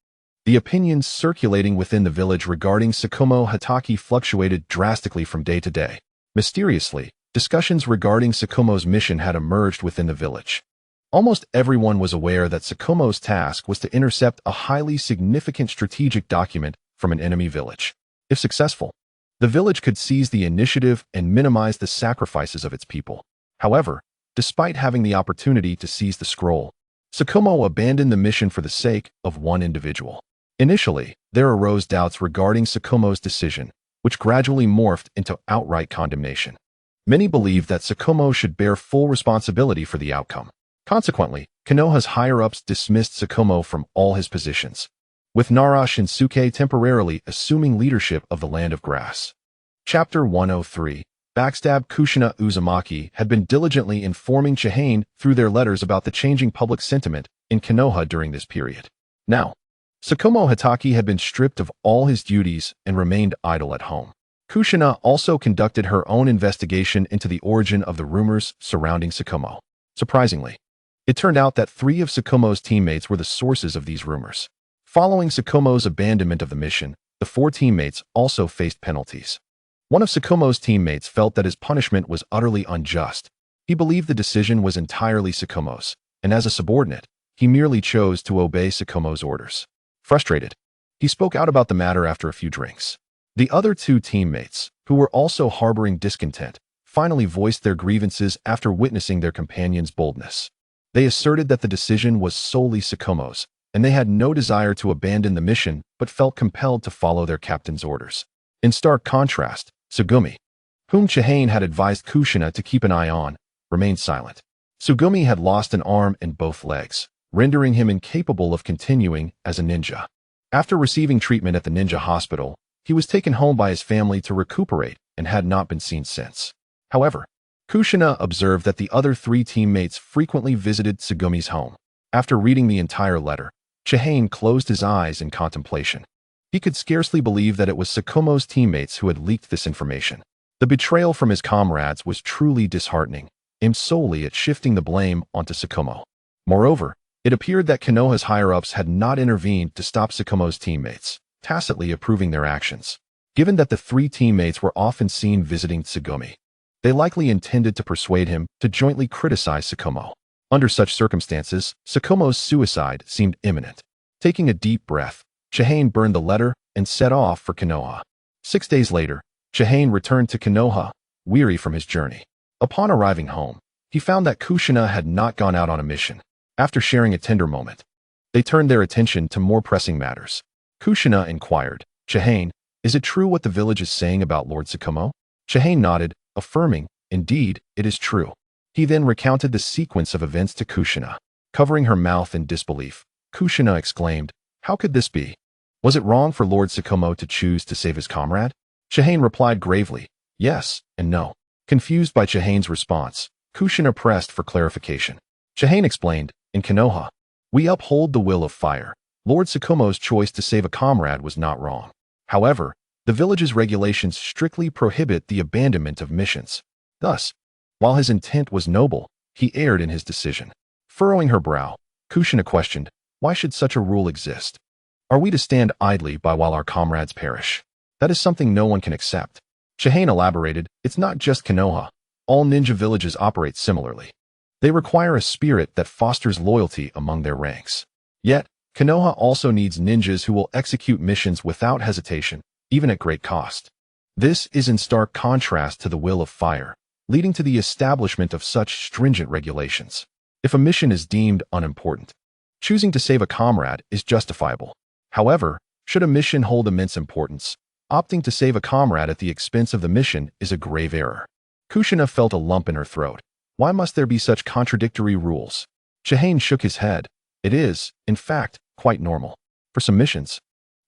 The opinions circulating within the village regarding Tsukumo Hatake fluctuated drastically from day to day. Mysteriously, discussions regarding Tsukumo's mission had emerged within the village. Almost everyone was aware that Tsukumo's task was to intercept a highly significant strategic document from an enemy village. If successful, the village could seize the initiative and minimize the sacrifices of its people. However, despite having the opportunity to seize the scroll, Tsukumo abandoned the mission for the sake of one individual. Initially, there arose doubts regarding Tsukumo's decision, which gradually morphed into outright condemnation. Many believed that Tsukumo should bear full responsibility for the outcome. Consequently, Konoha's higher-ups dismissed Tsukumo from all his positions, with Nara Shinsuke temporarily assuming leadership of the Land of Grass. Chapter 103. Backstab. Kushina Uzumaki had been diligently informing Chihane through their letters about the changing public sentiment in Konoha during this period. Now, Tsukumo Hatake had been stripped of all his duties and remained idle at home. Kushina also conducted her own investigation into the origin of the rumors surrounding Tsukumo. Surprisingly, it turned out that 3 of Tsukumo's teammates were the sources of these rumors. Following Tsukumo's abandonment of the mission, the 4 teammates also faced penalties. One of Tsukumo's teammates felt that his punishment was utterly unjust. He believed the decision was entirely Tsukumo's, and as a subordinate, he merely chose to obey Tsukumo's orders. Frustrated, he spoke out about the matter after a few drinks. The other 2 teammates, who were also harboring discontent, finally voiced their grievances after witnessing their companion's boldness. They asserted that the decision was solely Tsukumo's, and they had no desire to abandon the mission but felt compelled to follow their captain's orders. In stark contrast, Tsugumi, whom Chihane had advised Kushina to keep an eye on, remained silent. Tsugumi had lost an arm and both legs, rendering him incapable of continuing as a ninja. After receiving treatment at the ninja hospital, he was taken home by his family to recuperate and had not been seen since. However, Kushina observed that the other three teammates frequently visited Tsugumi's home. After reading the entire letter, Chihane closed his eyes in contemplation. He could scarcely believe that it was Tsukumo's teammates who had leaked this information. The betrayal from his comrades was truly disheartening, aimed solely at shifting the blame onto Tsukumo. Moreover, it appeared that Konoha's higher-ups had not intervened to stop Tsukumo's teammates, tacitly approving their actions. Given that the three teammates were often seen visiting Tsugumi, they likely intended to persuade him to jointly criticize Tsukumo. Under such circumstances, Tsukumo's suicide seemed imminent. Taking a deep breath, Chihane burned the letter and set off for Konoha. 6 days later, Chihane returned to Konoha, weary from his journey. Upon arriving home, he found that Kushina had not gone out on a mission. After sharing a tender moment, they turned their attention to more pressing matters. Kushina inquired, "Chihane, is it true what the village is saying about Lord Tsukumo?" Chihane nodded, affirming, "Indeed, it is true." He then recounted the sequence of events to Kushina. Covering her mouth in disbelief, Kushina exclaimed, "How could this be? Was it wrong for Lord Tsukumo to choose to save his comrade?" Chihane replied gravely, "Yes and no." Confused by Chihane's response, Kushina pressed for clarification. Chihane explained, "In Konoha, we uphold the will of fire. Lord Tsukumo's choice to save a comrade was not wrong. However, the village's regulations strictly prohibit the abandonment of missions. Thus, while his intent was noble, he erred in his decision." Furrowing her brow, Kushina questioned, "Why should such a rule exist? Are we to stand idly by while our comrades perish? That is something no one can accept." Chihane elaborated, "It's not just Konoha. All ninja villages operate similarly. They require a spirit that fosters loyalty among their ranks. Yet, Konoha also needs ninjas who will execute missions without hesitation, even at great cost. This is in stark contrast to the will of fire, leading to the establishment of such stringent regulations. If a mission is deemed unimportant, choosing to save a comrade is justifiable. However, should a mission hold immense importance, opting to save a comrade at the expense of the mission is a grave error." Kushina felt a lump in her throat. Why must there be such contradictory rules? Chihane shook his head. It is, in fact, quite normal. For some missions,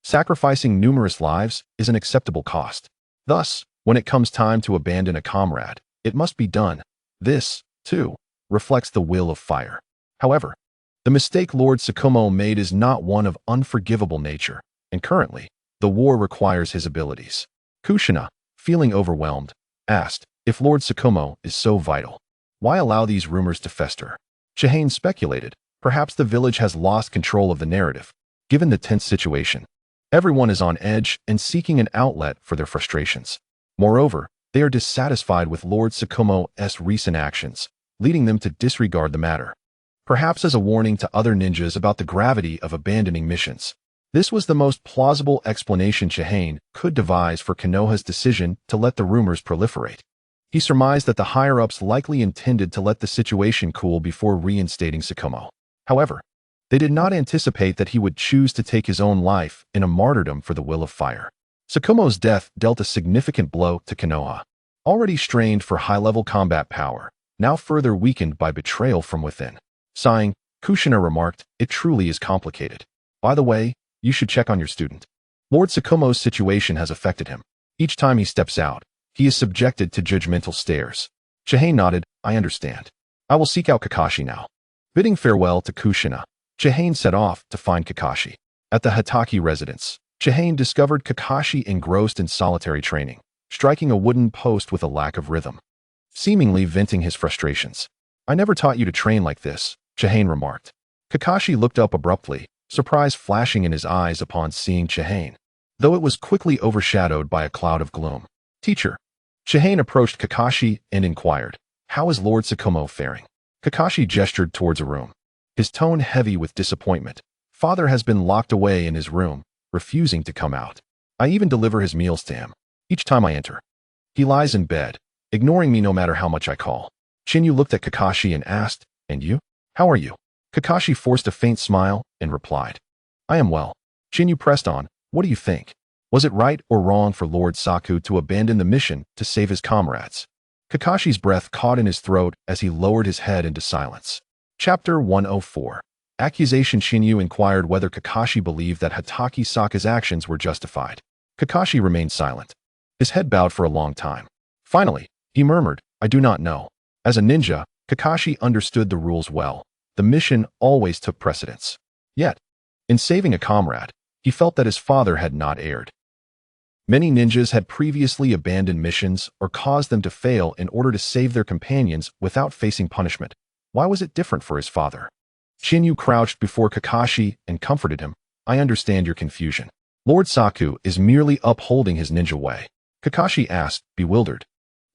sacrificing numerous lives is an acceptable cost. Thus, when it comes time to abandon a comrade, it must be done. This, too, reflects the will of fire. However, the mistake Lord Tsukumo made is not one of unforgivable nature, and currently, the war requires his abilities. Kushina, feeling overwhelmed, asked, "If Lord Tsukumo is so vital, why allow these rumors to fester?" Chihane speculated, "Perhaps the village has lost control of the narrative. Given the tense situation, everyone is on edge and seeking an outlet for their frustrations. Moreover, they are dissatisfied with Lord Tsukumo's recent actions, leading them to disregard the matter. Perhaps as a warning to other ninjas about the gravity of abandoning missions." This was the most plausible explanation Chihane could devise for Konoha's decision to let the rumors proliferate. He surmised that the higher-ups likely intended to let the situation cool before reinstating Tsukumo. However, they did not anticipate that he would choose to take his own life in a martyrdom for the will of fire. Tsukumo's death dealt a significant blow to Konoha, already strained for high-level combat power, now further weakened by betrayal from within. Sighing, Kushina remarked, "It truly is complicated. By the way, you should check on your student. Lord Tsukumo's situation has affected him. Each time he steps out, he is subjected to judgmental stares." Chihane nodded, "I understand. I will seek out Kakashi now." Bidding farewell to Kushina, Chihane set off to find Kakashi. At the Hitaki residence, Chihane discovered Kakashi engrossed in solitary training, striking a wooden post with a lack of rhythm, seemingly venting his frustrations. "I never taught you to train like this," Chihane remarked. Kakashi looked up abruptly, surprise flashing in his eyes upon seeing Chihane, though it was quickly overshadowed by a cloud of gloom. "Teacher." Chihane approached Kakashi and inquired, "How is Lord Tsukumo faring?" Kakashi gestured towards a room, his tone heavy with disappointment. "Father has been locked away in his room, refusing to come out. I even deliver his meals to him. Each time I enter, he lies in bed, ignoring me no matter how much I call." Chiyu looked at Kakashi and asked, "And you? How are you?" Kakashi forced a faint smile and replied, "I am well." Chiyu pressed on, "What do you think? Was it right or wrong for Lord Saku to abandon the mission to save his comrades?" Kakashi's breath caught in his throat as he lowered his head into silence. Chapter 104. Accusation. Chiyu inquired whether Kakashi believed that Hitaki Saka's actions were justified. Kakashi remained silent. His head bowed for a long time. Finally, he murmured, "I do not know." As a ninja, Kakashi understood the rules well. The mission always took precedence. Yet, in saving a comrade, he felt that his father had not erred. Many ninjas had previously abandoned missions or caused them to fail in order to save their companions without facing punishment. Why was it different for his father? Chiyu crouched before Kakashi and comforted him. "I understand your confusion. Lord Saku is merely upholding his ninja way." Kakashi asked, bewildered.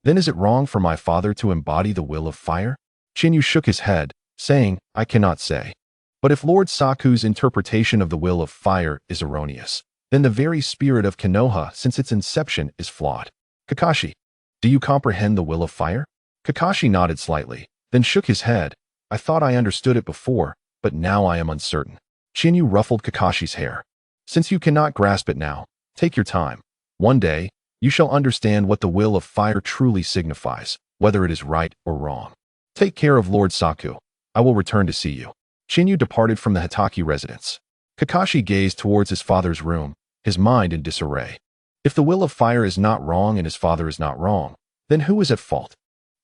"Then is it wrong for my father to embody the will of fire?" Chiyu shook his head, saying, "I cannot say. But if Lord Saku's interpretation of the will of fire is erroneous, then the very spirit of Konoha since its inception is flawed." "Kakashi, do you comprehend the will of fire?" Kakashi nodded slightly, then shook his head. "I thought I understood it before, but now I am uncertain." Chiyu ruffled Kakashi's hair. "Since you cannot grasp it now, take your time. One day, you shall understand what the will of fire truly signifies, whether it is right or wrong. Take care of Lord Saku. I will return to see you." Chiyu departed from the Hitaki residence. Kakashi gazed towards his father's room, his mind in disarray. If the will of fire is not wrong and his father is not wrong, then who is at fault?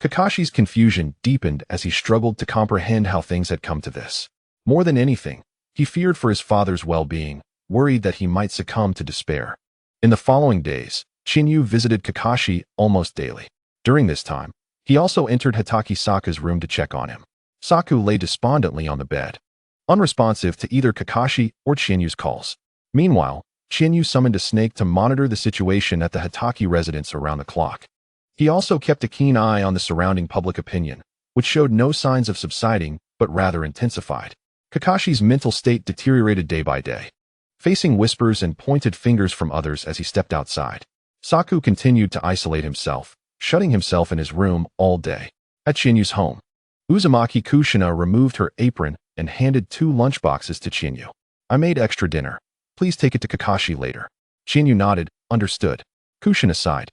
Kakashi's confusion deepened as he struggled to comprehend how things had come to this. More than anything, he feared for his father's well-being, worried that he might succumb to despair. In the following days, Chiyu visited Kakashi almost daily. During this time, he also entered Hitaki Saka's room to check on him. Saku lay despondently on the bed, unresponsive to either Kakashi or Chinyu's calls. Meanwhile, Chinyu summoned a snake to monitor the situation at the Hitaki residence around the clock. He also kept a keen eye on the surrounding public opinion, which showed no signs of subsiding, but rather intensified. Kakashi's mental state deteriorated day by day, facing whispers and pointed fingers from others as he stepped outside. Saku continued to isolate himself, shutting himself in his room all day. At Chinyu's home, Uzumaki Kushina removed her apron and handed 2 lunchboxes to Chinyu. "I made extra dinner. Please take it to Kakashi later." Chinyu nodded, understood. Kushina sighed.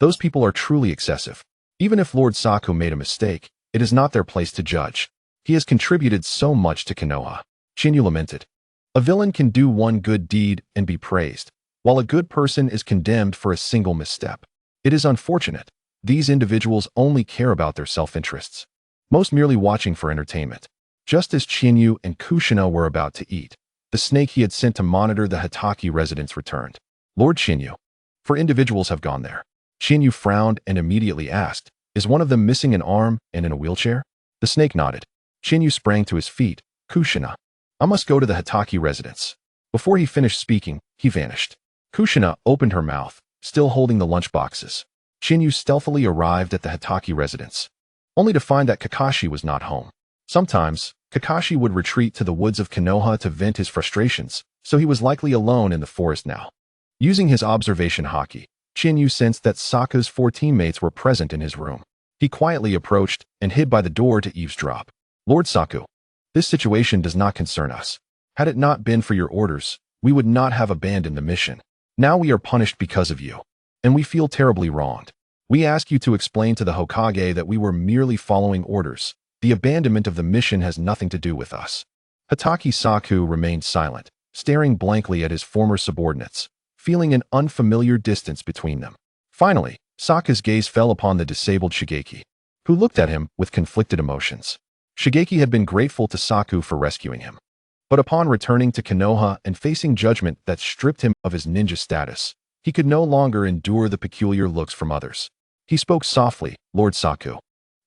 "Those people are truly excessive. Even if Lord Saku made a mistake, it is not their place to judge. He has contributed so much to Konoha." Chinyu lamented. A villain can do one good deed and be praised, while a good person is condemned for a single misstep. It is unfortunate. These individuals only care about their self-interests, most merely watching for entertainment. Just as Chinyu and Kushina were about to eat, the snake he had sent to monitor the Hitaki residence returned. "Lord Chinyu, 4 individuals have gone there." Chinyu frowned and immediately asked, "Is one of them missing an arm and in a wheelchair?" The snake nodded. Chinyu sprang to his feet. "Kushina, I must go to the Hitaki residence." Before he finished speaking, he vanished. Kushina opened her mouth, still holding the lunchboxes. Chinyu stealthily arrived at the Hitaki residence, only to find that Kakashi was not home. Sometimes, Kakashi would retreat to the woods of Konoha to vent his frustrations, so he was likely alone in the forest now. Using his observation haki, Chinyu sensed that Saka's 4 teammates were present in his room. He quietly approached and hid by the door to eavesdrop. "Lord Saku, this situation does not concern us. Had it not been for your orders, we would not have abandoned the mission. Now we are punished because of you, and we feel terribly wronged. We ask you to explain to the Hokage that we were merely following orders. The abandonment of the mission has nothing to do with us." Hitaki Saku remained silent, staring blankly at his former subordinates, feeling an unfamiliar distance between them. Finally, Saka's gaze fell upon the disabled Shigeki, who looked at him with conflicted emotions. Shigeki had been grateful to Saku for rescuing him, but upon returning to Konoha and facing judgment that stripped him of his ninja status, he could no longer endure the peculiar looks from others. He spoke softly, "Lord Saku,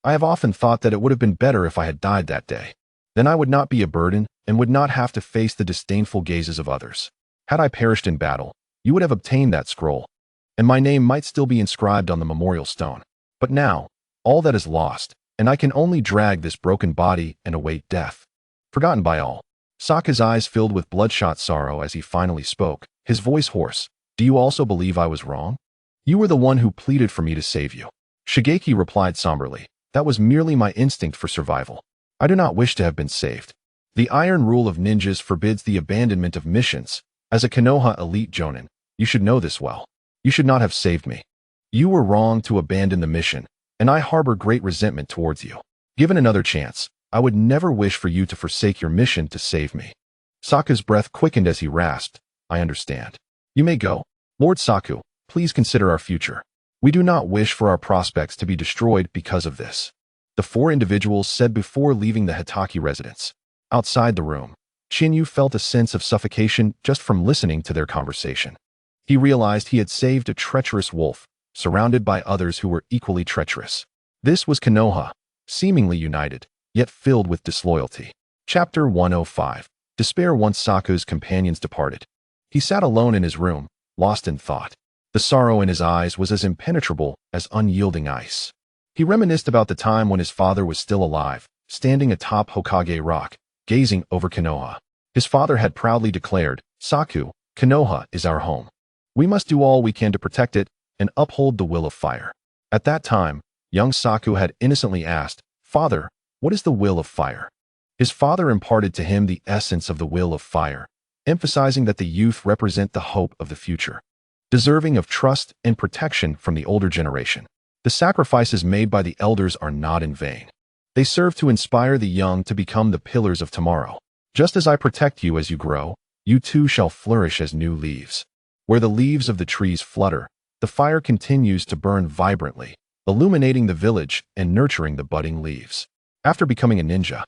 I have often thought that it would have been better if I had died that day. Then I would not be a burden and would not have to face the disdainful gazes of others. Had I perished in battle, you would have obtained that scroll, and my name might still be inscribed on the memorial stone. But now, all that is lost, and I can only drag this broken body and await death. Forgotten by all." Saka's eyes filled with bloodshot sorrow as he finally spoke, his voice hoarse. "Do you also believe I was wrong? You were the one who pleaded for me to save you." Shigeki replied somberly, "That was merely my instinct for survival. I do not wish to have been saved. The iron rule of ninjas forbids the abandonment of missions. As a Konoha elite jonin, you should know this well. You should not have saved me. You were wrong to abandon the mission, and I harbor great resentment towards you. Given another chance, I would never wish for you to forsake your mission to save me." Saka's breath quickened as he rasped, "I understand. You may go." "Lord Saku, Please consider our future. We do not wish for our prospects to be destroyed because of this. The four individuals said before leaving the Hitaki residence. Outside the room, Chiyu felt a sense of suffocation just from listening to their conversation. He realized he had saved a treacherous wolf, surrounded by others who were equally treacherous. This was Konoha, seemingly united, yet filled with disloyalty. Chapter 105. Despair. Once Saku's companions departed, he sat alone in his room, lost in thought. The sorrow in his eyes was as impenetrable as unyielding ice. He reminisced about the time when his father was still alive, standing atop Hokage Rock, gazing over Konoha. His father had proudly declared, "Saku, Konoha is our home. We must do all we can to protect it and uphold the will of fire." At that time, young Saku had innocently asked, "Father, what is the will of fire?" His father imparted to him the essence of the will of fire, emphasizing that the youth represent the hope of the future, deserving of trust and protection from the older generation. The sacrifices made by the elders are not in vain. They serve to inspire the young to become the pillars of tomorrow. Just as I protect you as you grow, you too shall flourish as new leaves. Where the leaves of the trees flutter, the fire continues to burn vibrantly, illuminating the village and nurturing the budding leaves. After becoming a ninja,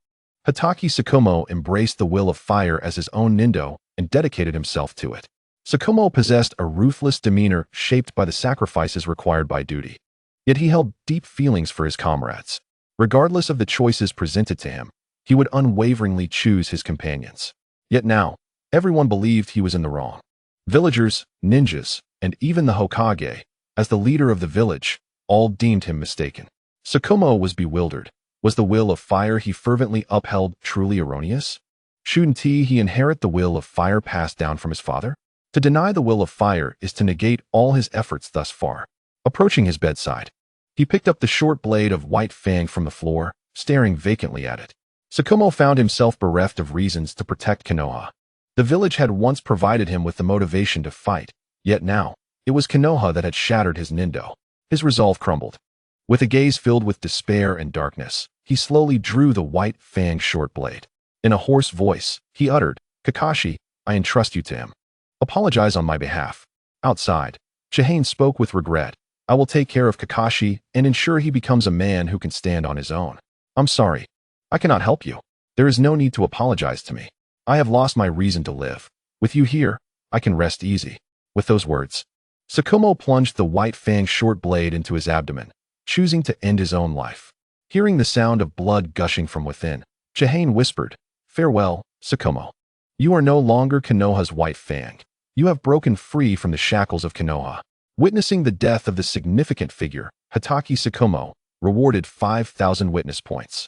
Hitaki Tsukumo embraced the will of fire as his own nindo and dedicated himself to it. Tsukumo possessed a ruthless demeanor shaped by the sacrifices required by duty. Yet he held deep feelings for his comrades. Regardless of the choices presented to him, he would unwaveringly choose his companions. Yet now, everyone believed he was in the wrong. Villagers, ninjas, and even the Hokage, as the leader of the village, all deemed him mistaken. Tsukumo was bewildered. Was the will of fire he fervently upheld truly erroneous? Shouldn't he inherit the will of fire passed down from his father? To deny the will of fire is to negate all his efforts thus far. Approaching his bedside, he picked up the short blade of white fang from the floor, staring vacantly at it. Tsukumo found himself bereft of reasons to protect Konoha. The village had once provided him with the motivation to fight, yet now, it was Konoha that had shattered his nindo. His resolve crumbled. With a gaze filled with despair and darkness, he slowly drew the white fang short blade. In a hoarse voice, he uttered, "Kakashi, I entrust you to him. Apologize on my behalf." Outside, Chihane spoke with regret. "I will take care of Kakashi and ensure he becomes a man who can stand on his own. I'm sorry. I cannot help you. There is no need to apologize to me. I have lost my reason to live. With you here, I can rest easy." With those words, Tsukumo plunged the white fang short blade into his abdomen, choosing to end his own life. Hearing the sound of blood gushing from within, Chihane whispered, "Farewell, Tsukumo. You are no longer Konoha's white fang. You have broken free from the shackles of Konoha." Witnessing the death of the significant figure, Hitaki Tsukumo rewarded 5,000 witness points.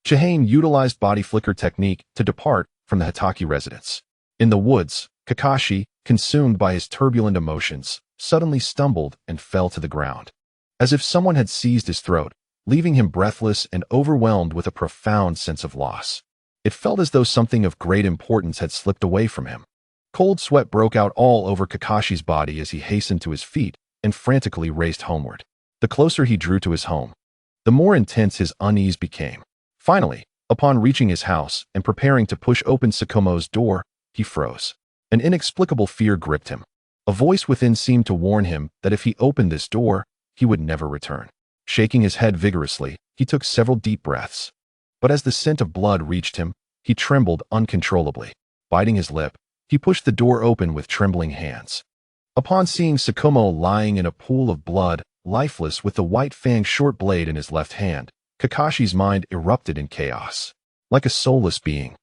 Chihane utilized body flicker technique to depart from the Hitaki residence. In the woods, Kakashi, consumed by his turbulent emotions, suddenly stumbled and fell to the ground. As if someone had seized his throat, leaving him breathless and overwhelmed with a profound sense of loss. It felt as though something of great importance had slipped away from him. Cold sweat broke out all over Kakashi's body as he hastened to his feet and frantically raced homeward. The closer he drew to his home, the more intense his unease became. Finally, upon reaching his house and preparing to push open Tsukumo's door, he froze. An inexplicable fear gripped him. A voice within seemed to warn him that if he opened this door, he would never return. Shaking his head vigorously, he took several deep breaths. But as the scent of blood reached him, he trembled uncontrollably. Biting his lip, he pushed the door open with trembling hands. Upon seeing Tsukumo lying in a pool of blood, lifeless with the white fang short blade in his left hand, Kakashi's mind erupted in chaos. Like a soulless being,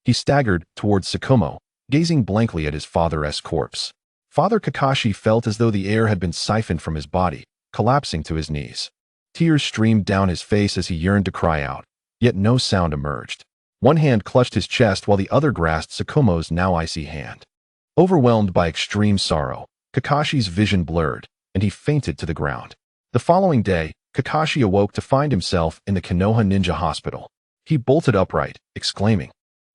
he staggered towards Tsukumo, gazing blankly at his father's corpse. Father Kakashi felt as though the air had been siphoned from his body, collapsing to his knees. Tears streamed down his face as he yearned to cry out, yet no sound emerged. One hand clutched his chest while the other grasped Tsukumo's now icy hand. Overwhelmed by extreme sorrow, Kakashi's vision blurred, and he fainted to the ground. The following day, Kakashi awoke to find himself in the Konoha Ninja Hospital. He bolted upright, exclaiming,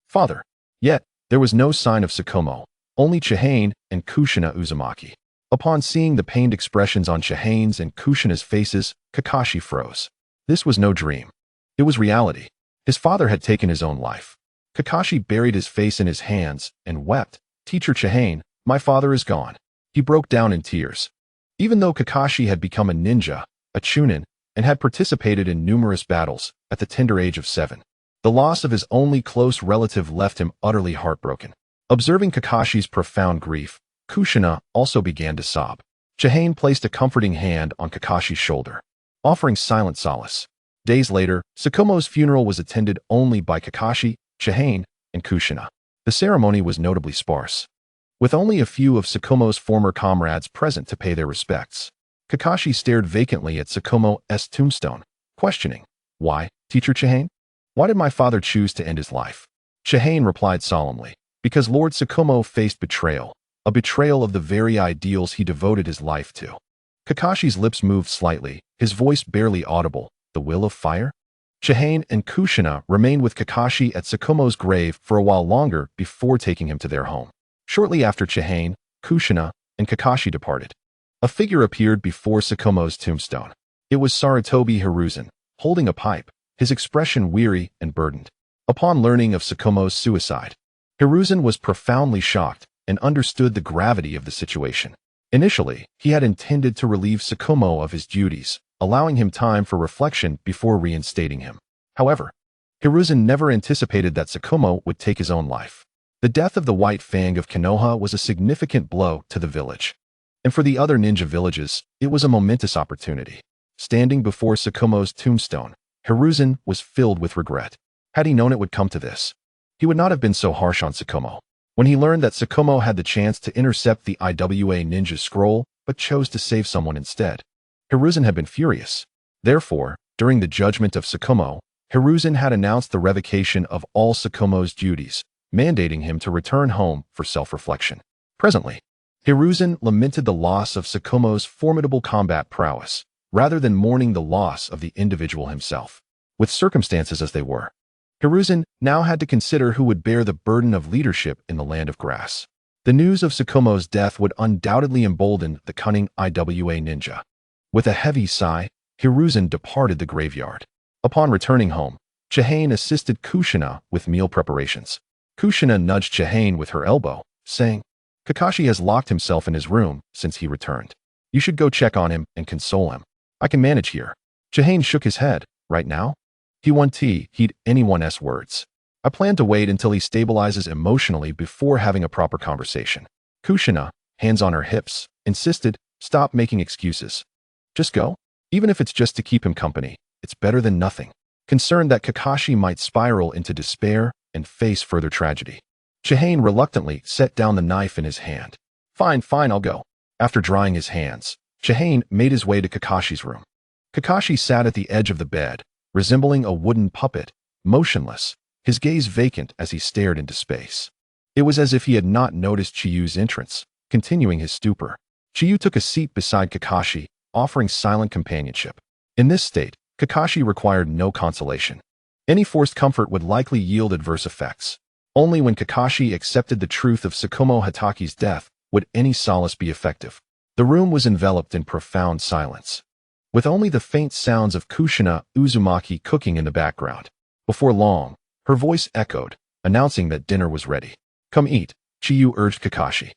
"Father!" Yet, there was no sign of Tsukumo, only Chihane and Kushina Uzumaki. Upon seeing the pained expressions on Chihane's and Kushina's faces, Kakashi froze. This was no dream. It was reality. His father had taken his own life. Kakashi buried his face in his hands and wept. "Teacher Chihane, my father is gone." He broke down in tears. Even though Kakashi had become a ninja, a chunin, and had participated in numerous battles at the tender age of 7, the loss of his only close relative left him utterly heartbroken. Observing Kakashi's profound grief, Kushina also began to sob. Chihane placed a comforting hand on Kakashi's shoulder, offering silent solace. Days later, Tsukumo's funeral was attended only by Kakashi, Chihane, and Kushina. The ceremony was notably sparse, with only a few of Tsukumo's former comrades present to pay their respects. Kakashi stared vacantly at Tsukumo's tombstone, questioning, "Why, Teacher Chihane? Why did my father choose to end his life?" Chihane replied solemnly, "Because Lord Tsukumo faced betrayal, a betrayal of the very ideals he devoted his life to." Kakashi's lips moved slightly, his voice barely audible. "The will of fire?" Chihane and Kushina remained with Kakashi at Tsukumo's grave for a while longer before taking him to their home. Shortly after Chihane, Kushina, and Kakashi departed, a figure appeared before Tsukumo's tombstone. It was Sarutobi Hiruzen, holding a pipe, his expression weary and burdened. Upon learning of Tsukumo's suicide, Hiruzen was profoundly shocked and understood the gravity of the situation. Initially, he had intended to relieve Tsukumo of his duties, allowing him time for reflection before reinstating him. However, Hiruzen never anticipated that Tsukumo would take his own life. The death of the White Fang of Konoha was a significant blow to the village. And for the other ninja villages, it was a momentous opportunity. Standing before Tsukumo's tombstone, Hiruzen was filled with regret. Had he known it would come to this, he would not have been so harsh on Tsukumo. When he learned that Tsukumo had the chance to intercept the IWA ninja scroll but chose to save someone instead, Hiruzen had been furious. Therefore, during the judgment of Tsukumo, Hiruzen had announced the revocation of all Tsukumo's duties, mandating him to return home for self-reflection. Presently, Hiruzen lamented the loss of Tsukumo's formidable combat prowess, rather than mourning the loss of the individual himself. With circumstances as they were, Hiruzen now had to consider who would bear the burden of leadership in the land of grass. The news of Tsukumo's death would undoubtedly embolden the cunning IWA ninja. With a heavy sigh, Hiruzen departed the graveyard. Upon returning home, Chihane assisted Kushina with meal preparations. Kushina nudged Chihane with her elbow, saying, "Kakashi has locked himself in his room since he returned. You should go check on him and console him. I can manage here." Chihane shook his head. "Right now?" He won't heed anyone's words. "I plan to wait until he stabilizes emotionally before having a proper conversation." Kushina, hands on her hips, insisted, "Stop making excuses. Just go. Even if it's just to keep him company, it's better than nothing." Concerned that Kakashi might spiral into despair and face further tragedy, Chihane reluctantly set down the knife in his hand. Fine, I'll go." After drying his hands, Chihane made his way to Kakashi's room. Kakashi sat at the edge of the bed, resembling a wooden puppet, motionless, his gaze vacant as he stared into space. It was as if he had not noticed Chiyu's entrance, continuing his stupor. Chiyu took a seat beside Kakashi, offering silent companionship. In this state, Kakashi required no consolation. Any forced comfort would likely yield adverse effects. Only when Kakashi accepted the truth of Tsukumo Hataki's death would any solace be effective. The room was enveloped in profound silence, with only the faint sounds of Kushina Uzumaki cooking in the background. Before long, her voice echoed, announcing that dinner was ready. "Come eat," Chiyu urged Kakashi.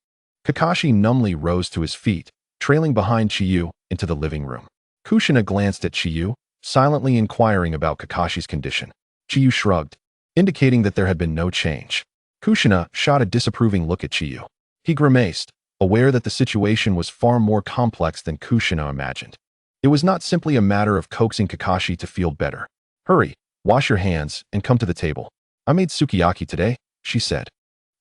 Kakashi numbly rose to his feet, trailing behind Chiyu into the living room. Kushina glanced at Chiyu, silently inquiring about Kakashi's condition. Chiyu shrugged, indicating that there had been no change. Kushina shot a disapproving look at Chiyu. He grimaced, aware that the situation was far more complex than Kushina imagined. It was not simply a matter of coaxing Kakashi to feel better. "Hurry, wash your hands, and come to the table. I made sukiyaki today," she said.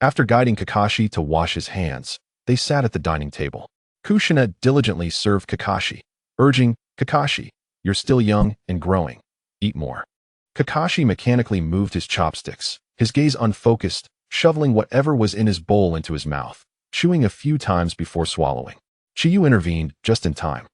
After guiding Kakashi to wash his hands, they sat at the dining table. Kushina diligently served Kakashi, urging, "Kakashi, you're still young and growing. Eat more." Kakashi mechanically moved his chopsticks, his gaze unfocused, shoveling whatever was in his bowl into his mouth, chewing a few times before swallowing. Chiyu intervened just in time,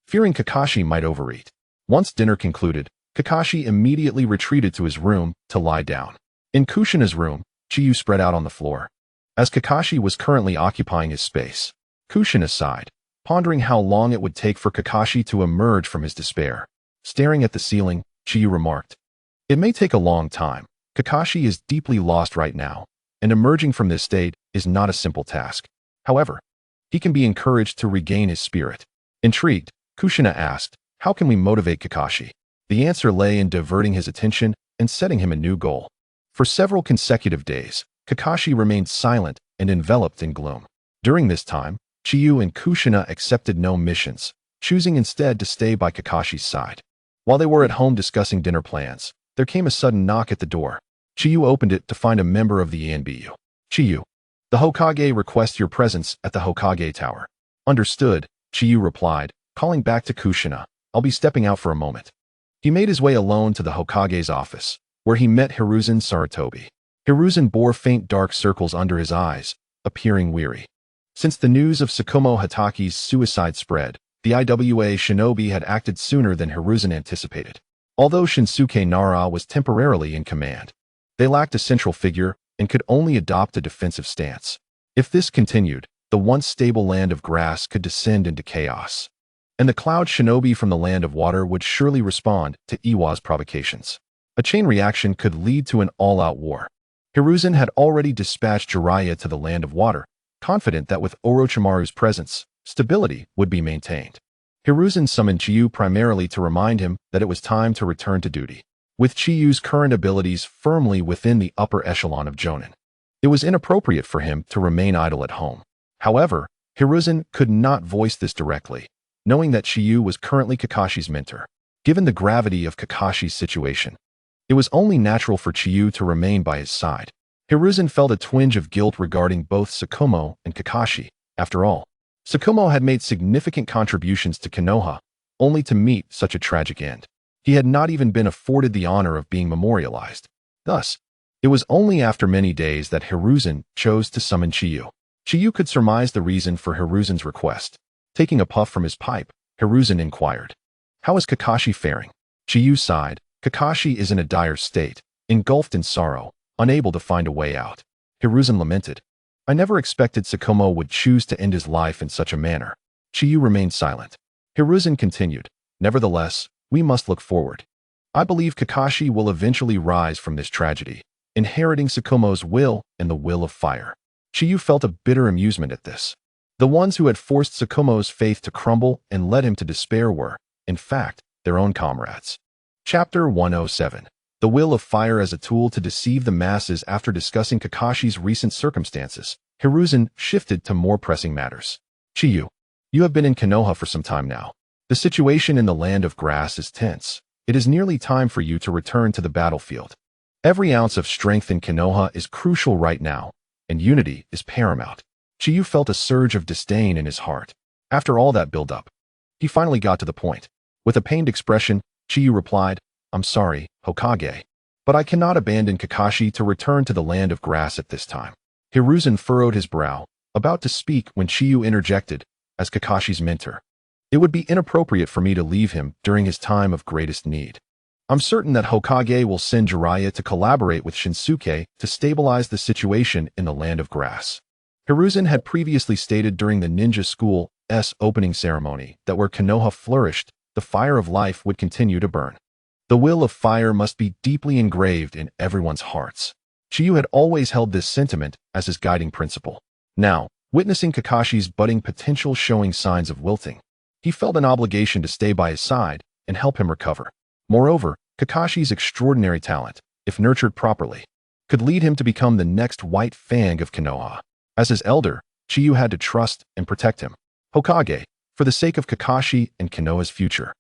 fearing Kakashi might overeat. Once dinner concluded, Kakashi immediately retreated to his room to lie down. In Kushina's room, Chiyu spread out on the floor. As Kakashi was currently occupying his space, Kushina sighed, pondering how long it would take for Kakashi to emerge from his despair. Staring at the ceiling, Chiyu remarked, "It may take a long time. Kakashi is deeply lost right now, and emerging from this state is not a simple task. However, he can be encouraged to regain his spirit." Intrigued, Kushina asked, how can we motivate Kakashi? The answer lay in diverting his attention and setting him a new goal. For several consecutive days, Kakashi remained silent and enveloped in gloom. During this time, Chiyu and Kushina accepted no missions, choosing instead to stay by Kakashi's side. While they were at home discussing dinner plans, there came a sudden knock at the door. Chiyu opened it to find a member of the ANBU. Chiyu, the Hokage requests your presence at the Hokage Tower. Understood, Chiyu replied, calling back to Kushina, I'll be stepping out for a moment. He made his way alone to the Hokage's office, where he met Hiruzen Sarutobi. Hiruzen bore faint dark circles under his eyes, appearing weary. Since the news of Tsukumo Hataki's suicide spread, the IWA shinobi had acted sooner than Hiruzen anticipated. Although Shinsuke Nara was temporarily in command, they lacked a central figure and could only adopt a defensive stance. If this continued, the once stable land of grass could descend into chaos, and the cloud shinobi from the land of water would surely respond to Iwa's provocations. A chain reaction could lead to an all-out war. Hiruzen had already dispatched Jiraiya to the land of water, confident that with Orochimaru's presence, stability would be maintained. Hiruzen summoned Chiyu primarily to remind him that it was time to return to duty. With Chiyu's current abilities firmly within the upper echelon of Jonin, it was inappropriate for him to remain idle at home. However, Hiruzen could not voice this directly, knowing that Chiyu was currently Kakashi's mentor. Given the gravity of Kakashi's situation, it was only natural for Chiyu to remain by his side. Hiruzen felt a twinge of guilt regarding both Tsukumo and Kakashi. After all, Tsukumo had made significant contributions to Konoha, only to meet such a tragic end. He had not even been afforded the honor of being memorialized. Thus, it was only after many days that Hiruzen chose to summon Chiyu. Chiyu could surmise the reason for Hiruzen's request. Taking a puff from his pipe, Hiruzen inquired, how is Kakashi faring? Chiyu sighed. Kakashi is in a dire state, engulfed in sorrow, unable to find a way out. Hiruzen lamented, I never expected Tsukumo would choose to end his life in such a manner. Chiyu remained silent. Hiruzen continued, nevertheless, we must look forward. I believe Kakashi will eventually rise from this tragedy, inheriting Tsukumo's will and the will of fire. Chiyu felt a bitter amusement at this. The ones who had forced Tsukumo's faith to crumble and led him to despair were, in fact, their own comrades. Chapter 107. The Will of Fire as a Tool to Deceive the Masses. After discussing Kakashi's recent circumstances, Hiruzen shifted to more pressing matters. Chiyu, you have been in Konoha for some time now. The situation in the land of grass is tense. It is nearly time for you to return to the battlefield. Every ounce of strength in Konoha is crucial right now, and unity is paramount. Chiyu felt a surge of disdain in his heart. After all that build-up, he finally got to the point. With a pained expression, Chiyu replied, I'm sorry, Hokage, but I cannot abandon Kakashi to return to the land of grass at this time. Hiruzen furrowed his brow, about to speak when Chiyu interjected, as Kakashi's mentor. It would be inappropriate for me to leave him during his time of greatest need. I'm certain that Hokage will send Jiraiya to collaborate with Shinsuke to stabilize the situation in the land of grass. Hiruzen had previously stated during the ninja school's opening ceremony that where Konoha flourished, the fire of life would continue to burn. The will of fire must be deeply engraved in everyone's hearts. Chiyu had always held this sentiment as his guiding principle. Now, witnessing Kakashi's budding potential showing signs of wilting, he felt an obligation to stay by his side and help him recover. Moreover, Kakashi's extraordinary talent, if nurtured properly, could lead him to become the next White Fang of Konoha. As his elder, Chiyu had to trust and protect him. Hokage, for the sake of Kakashi and Konoha's future,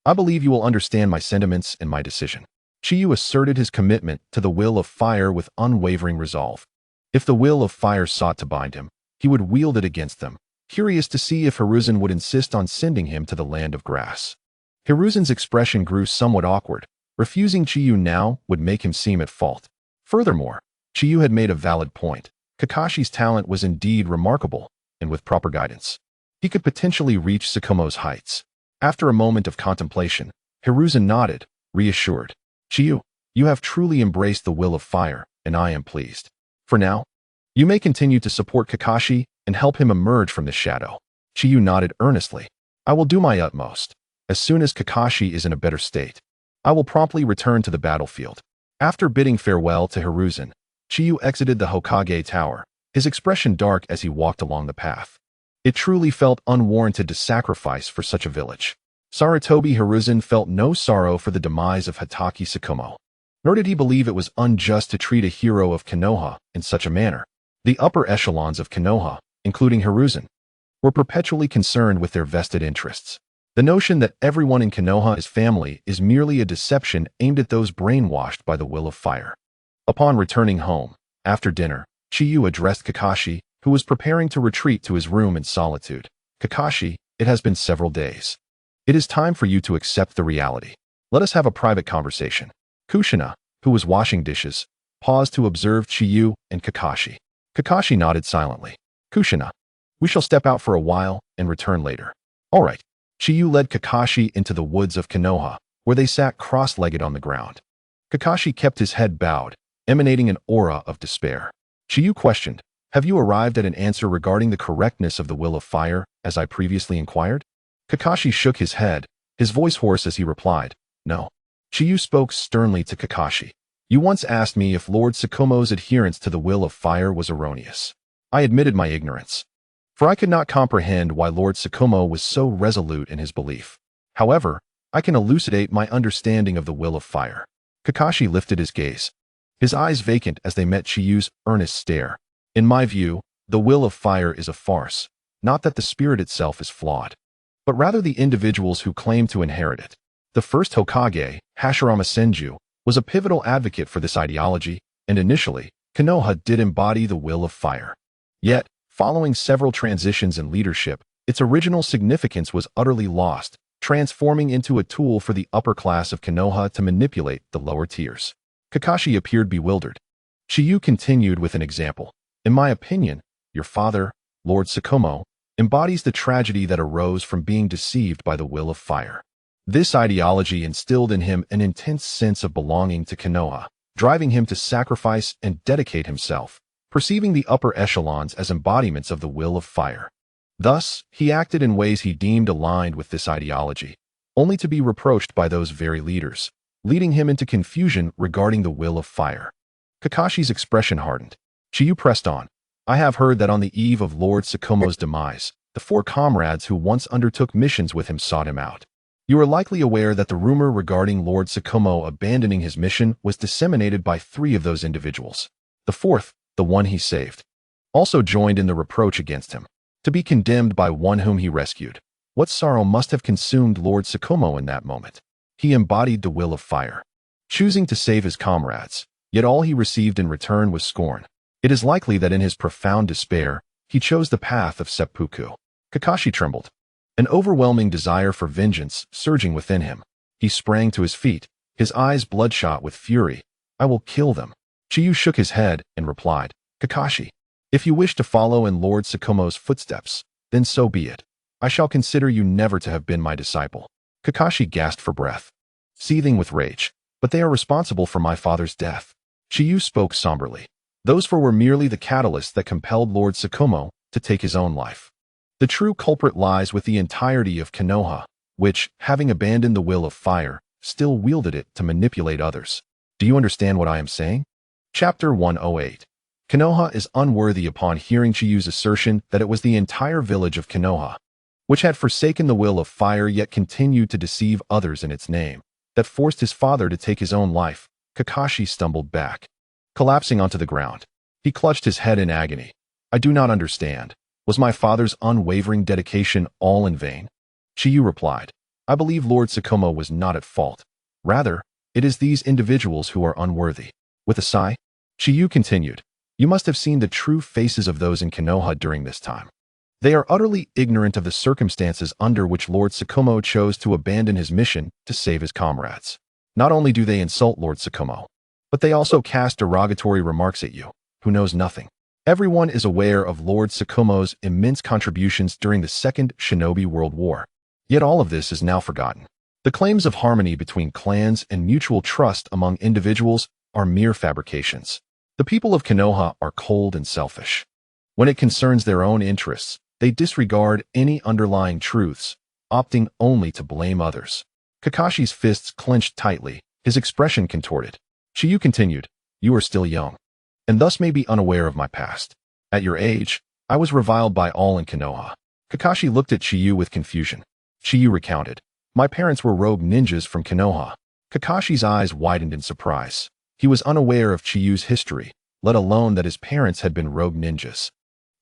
I believe you will understand my sentiments and my decision. Chiyu asserted his commitment to the will of fire with unwavering resolve. If the will of fire sought to bind him, he would wield it against them, curious to see if Hiruzen would insist on sending him to the land of grass. Hiruzen's expression grew somewhat awkward. Refusing Chiyu now would make him seem at fault. Furthermore, Chiyu had made a valid point. Kakashi's talent was indeed remarkable, and with proper guidance, he could potentially reach Tsukumo's heights. After a moment of contemplation, Hiruzen nodded, reassured. Chiyu, you have truly embraced the will of fire, and I am pleased. For now, you may continue to support Kakashi and help him emerge from this shadow. Chiyu nodded earnestly. I will do my utmost. As soon as Kakashi is in a better state, I will promptly return to the battlefield. After bidding farewell to Hiruzen, Chiyu exited the Hokage Tower, his expression dark as he walked along the path. It truly felt unwarranted to sacrifice for such a village. Sarutobi Hiruzen felt no sorrow for the demise of Hatake Tsukumo, nor did he believe it was unjust to treat a hero of Konoha in such a manner. The upper echelons of Konoha, including Hiruzen, were perpetually concerned with their vested interests. The notion that everyone in Konoha is family is merely a deception aimed at those brainwashed by the will of fire. Upon returning home, after dinner, Chiyu addressed Kakashi, who was preparing to retreat to his room in solitude. Kakashi, it has been several days. It is time for you to accept the reality. Let us have a private conversation. Kushina, who was washing dishes, paused to observe Chiyu and Kakashi. Kakashi nodded silently. Kushina, we shall step out for a while and return later. All right. Chiyu led Kakashi into the woods of Konoha, where they sat cross-legged on the ground. Kakashi kept his head bowed, emanating an aura of despair. Chiyu questioned, have you arrived at an answer regarding the correctness of the will of fire, as I previously inquired? Kakashi shook his head, his voice hoarse as he replied, no. Chiyu spoke sternly to Kakashi. You once asked me if Lord Tsukumo's adherence to the will of fire was erroneous. I admitted my ignorance, for I could not comprehend why Lord Tsukumo was so resolute in his belief. However, I can elucidate my understanding of the will of fire. Kakashi lifted his gaze, his eyes vacant as they met Chiyu's earnest stare. In my view, the will of fire is a farce, not that the spirit itself is flawed, but rather the individuals who claim to inherit it. The first Hokage, Hashirama Senju, was a pivotal advocate for this ideology, and initially, Konoha did embody the will of fire. Yet, following several transitions in leadership, its original significance was utterly lost, transforming into a tool for the upper class of Konoha to manipulate the lower tiers. Kakashi appeared bewildered. Chiyu continued with an example. In my opinion, your father, Lord Tsukumo, embodies the tragedy that arose from being deceived by the will of fire. This ideology instilled in him an intense sense of belonging to Konoha, driving him to sacrifice and dedicate himself, perceiving the upper echelons as embodiments of the will of fire. Thus, he acted in ways he deemed aligned with this ideology, only to be reproached by those very leaders, leading him into confusion regarding the will of fire. Kakashi's expression hardened. Chiyu pressed on. I have heard that on the eve of Lord Tsukumo's demise, the 4 comrades who once undertook missions with him sought him out. You are likely aware that the rumor regarding Lord Tsukumo abandoning his mission was disseminated by 3 of those individuals. The 4th, the one he saved, also joined in the reproach against him, to be condemned by one whom he rescued. What sorrow must have consumed Lord Tsukumo in that moment? He embodied the will of fire, choosing to save his comrades, yet all he received in return was scorn. It is likely that in his profound despair, he chose the path of seppuku. Kakashi trembled, an overwhelming desire for vengeance surging within him. He sprang to his feet, his eyes bloodshot with fury. I will kill them. Chiyu shook his head and replied, Kakashi, if you wish to follow in Lord Tsukumo's footsteps, then so be it. I shall consider you never to have been my disciple. Kakashi gasped for breath, seething with rage. But they are responsible for my father's death. Chiyu spoke somberly. Those 4 were merely the catalyst that compelled Lord Tsukumo to take his own life. The true culprit lies with the entirety of Konoha, which, having abandoned the will of fire, still wielded it to manipulate others. Do you understand what I am saying? Chapter 108. Konoha is unworthy upon hearing Chiyu's assertion that it was the entire village of Konoha, which had forsaken the will of fire yet continued to deceive others in its name, that forced his father to take his own life. Kakashi stumbled back, collapsing onto the ground. He clutched his head in agony. I do not understand. Was my father's unwavering dedication all in vain? Chiyu replied, I believe Lord Tsukumo was not at fault. Rather, it is these individuals who are unworthy. With a sigh, Chiyu continued, you must have seen the true faces of those in Konoha during this time. They are utterly ignorant of the circumstances under which Lord Tsukumo chose to abandon his mission to save his comrades. Not only do they insult Lord Tsukumo, but they also cast derogatory remarks at you, who knows nothing. Everyone is aware of Lord Tsukumo's immense contributions during the Second Shinobi World War. Yet all of this is now forgotten. The claims of harmony between clans and mutual trust among individuals are mere fabrications. The people of Konoha are cold and selfish. When it concerns their own interests, they disregard any underlying truths, opting only to blame others. Kakashi's fists clenched tightly, his expression contorted. Chiyu continued, you are still young, and thus may be unaware of my past. At your age, I was reviled by all in Konoha. Kakashi looked at Chiyu with confusion. Chiyu recounted, "My parents were rogue ninjas from Konoha." Kakashi's eyes widened in surprise. He was unaware of Chiyu's history, let alone that his parents had been rogue ninjas.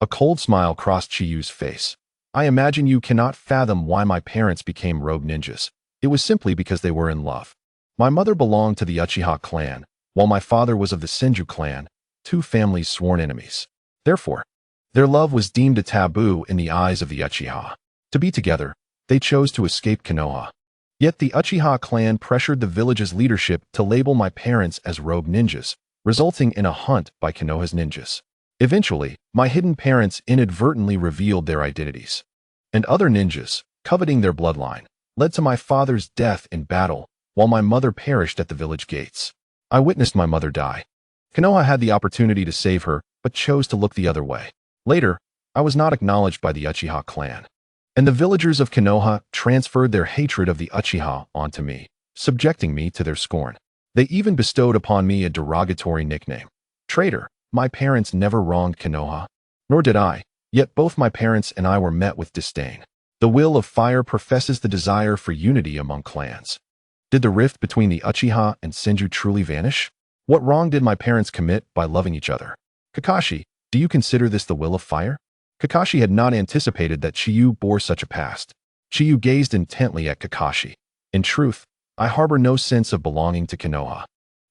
A cold smile crossed Chiyu's face. "I imagine you cannot fathom why my parents became rogue ninjas. It was simply because they were in love. My mother belonged to the Uchiha clan, while my father was of the Senju clan, two families sworn enemies. Therefore, their love was deemed a taboo in the eyes of the Uchiha. To be together, they chose to escape Konoha. Yet the Uchiha clan pressured the village's leadership to label my parents as rogue ninjas, resulting in a hunt by Konoha's ninjas. Eventually, my hidden parents inadvertently revealed their identities. And other ninjas, coveting their bloodline, led to my father's death in battle, while my mother perished at the village gates. I witnessed my mother die. Konoha had the opportunity to save her, but chose to look the other way. Later, I was not acknowledged by the Uchiha clan. And the villagers of Konoha transferred their hatred of the Uchiha onto me, subjecting me to their scorn. They even bestowed upon me a derogatory nickname. Traitor. My parents never wronged Konoha. Nor did I, yet both my parents and I were met with disdain. The will of fire professes the desire for unity among clans. Did the rift between the Uchiha and Senju truly vanish? What wrong did my parents commit by loving each other? Kakashi, do you consider this the will of fire? Kakashi had not anticipated that Chiyu bore such a past. Chiyu gazed intently at Kakashi. In truth, I harbor no sense of belonging to Konoha.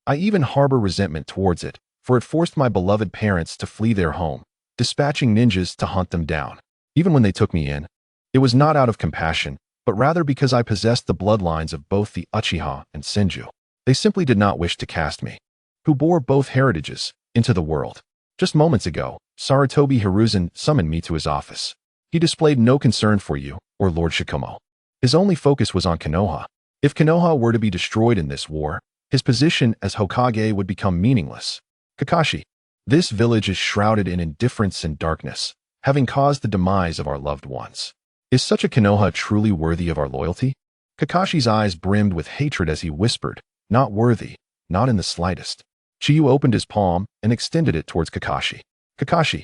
I even harbor resentment towards it, for it forced my beloved parents to flee their home, dispatching ninjas to hunt them down. Even when they took me in, it was not out of compassion, but rather because I possessed the bloodlines of both the Uchiha and Senju. They simply did not wish to cast me, who bore both heritages, into the world. Just moments ago, Sarutobi Hiruzen summoned me to his office. He displayed no concern for you, or Lord Shikumo. His only focus was on Konoha. If Konoha were to be destroyed in this war, his position as Hokage would become meaningless. Kakashi, this village is shrouded in indifference and darkness, having caused the demise of our loved ones. Is such a Konoha truly worthy of our loyalty? Kakashi's eyes brimmed with hatred as he whispered, "Not worthy, not in the slightest." Chiyu opened his palm and extended it towards Kakashi. Kakashi,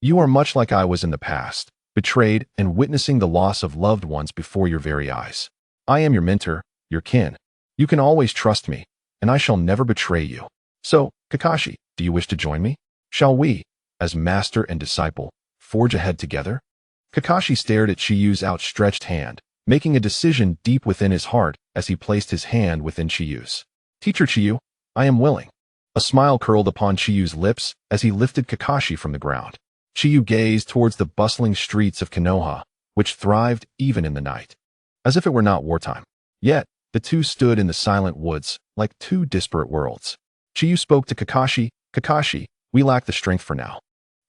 you are much like I was in the past, betrayed and witnessing the loss of loved ones before your very eyes. I am your mentor, your kin. You can always trust me, and I shall never betray you. So, Kakashi, do you wish to join me? Shall we, as master and disciple, forge ahead together? Kakashi stared at Chiyu's outstretched hand, making a decision deep within his heart as he placed his hand within Chiyu's. Teacher Chiyu, I am willing. A smile curled upon Chiyu's lips as he lifted Kakashi from the ground. Chiyu gazed towards the bustling streets of Konoha, which thrived even in the night. As if it were not wartime. Yet, the two stood in the silent woods, like two disparate worlds. Chiyu spoke to Kakashi, Kakashi, we lack the strength for now.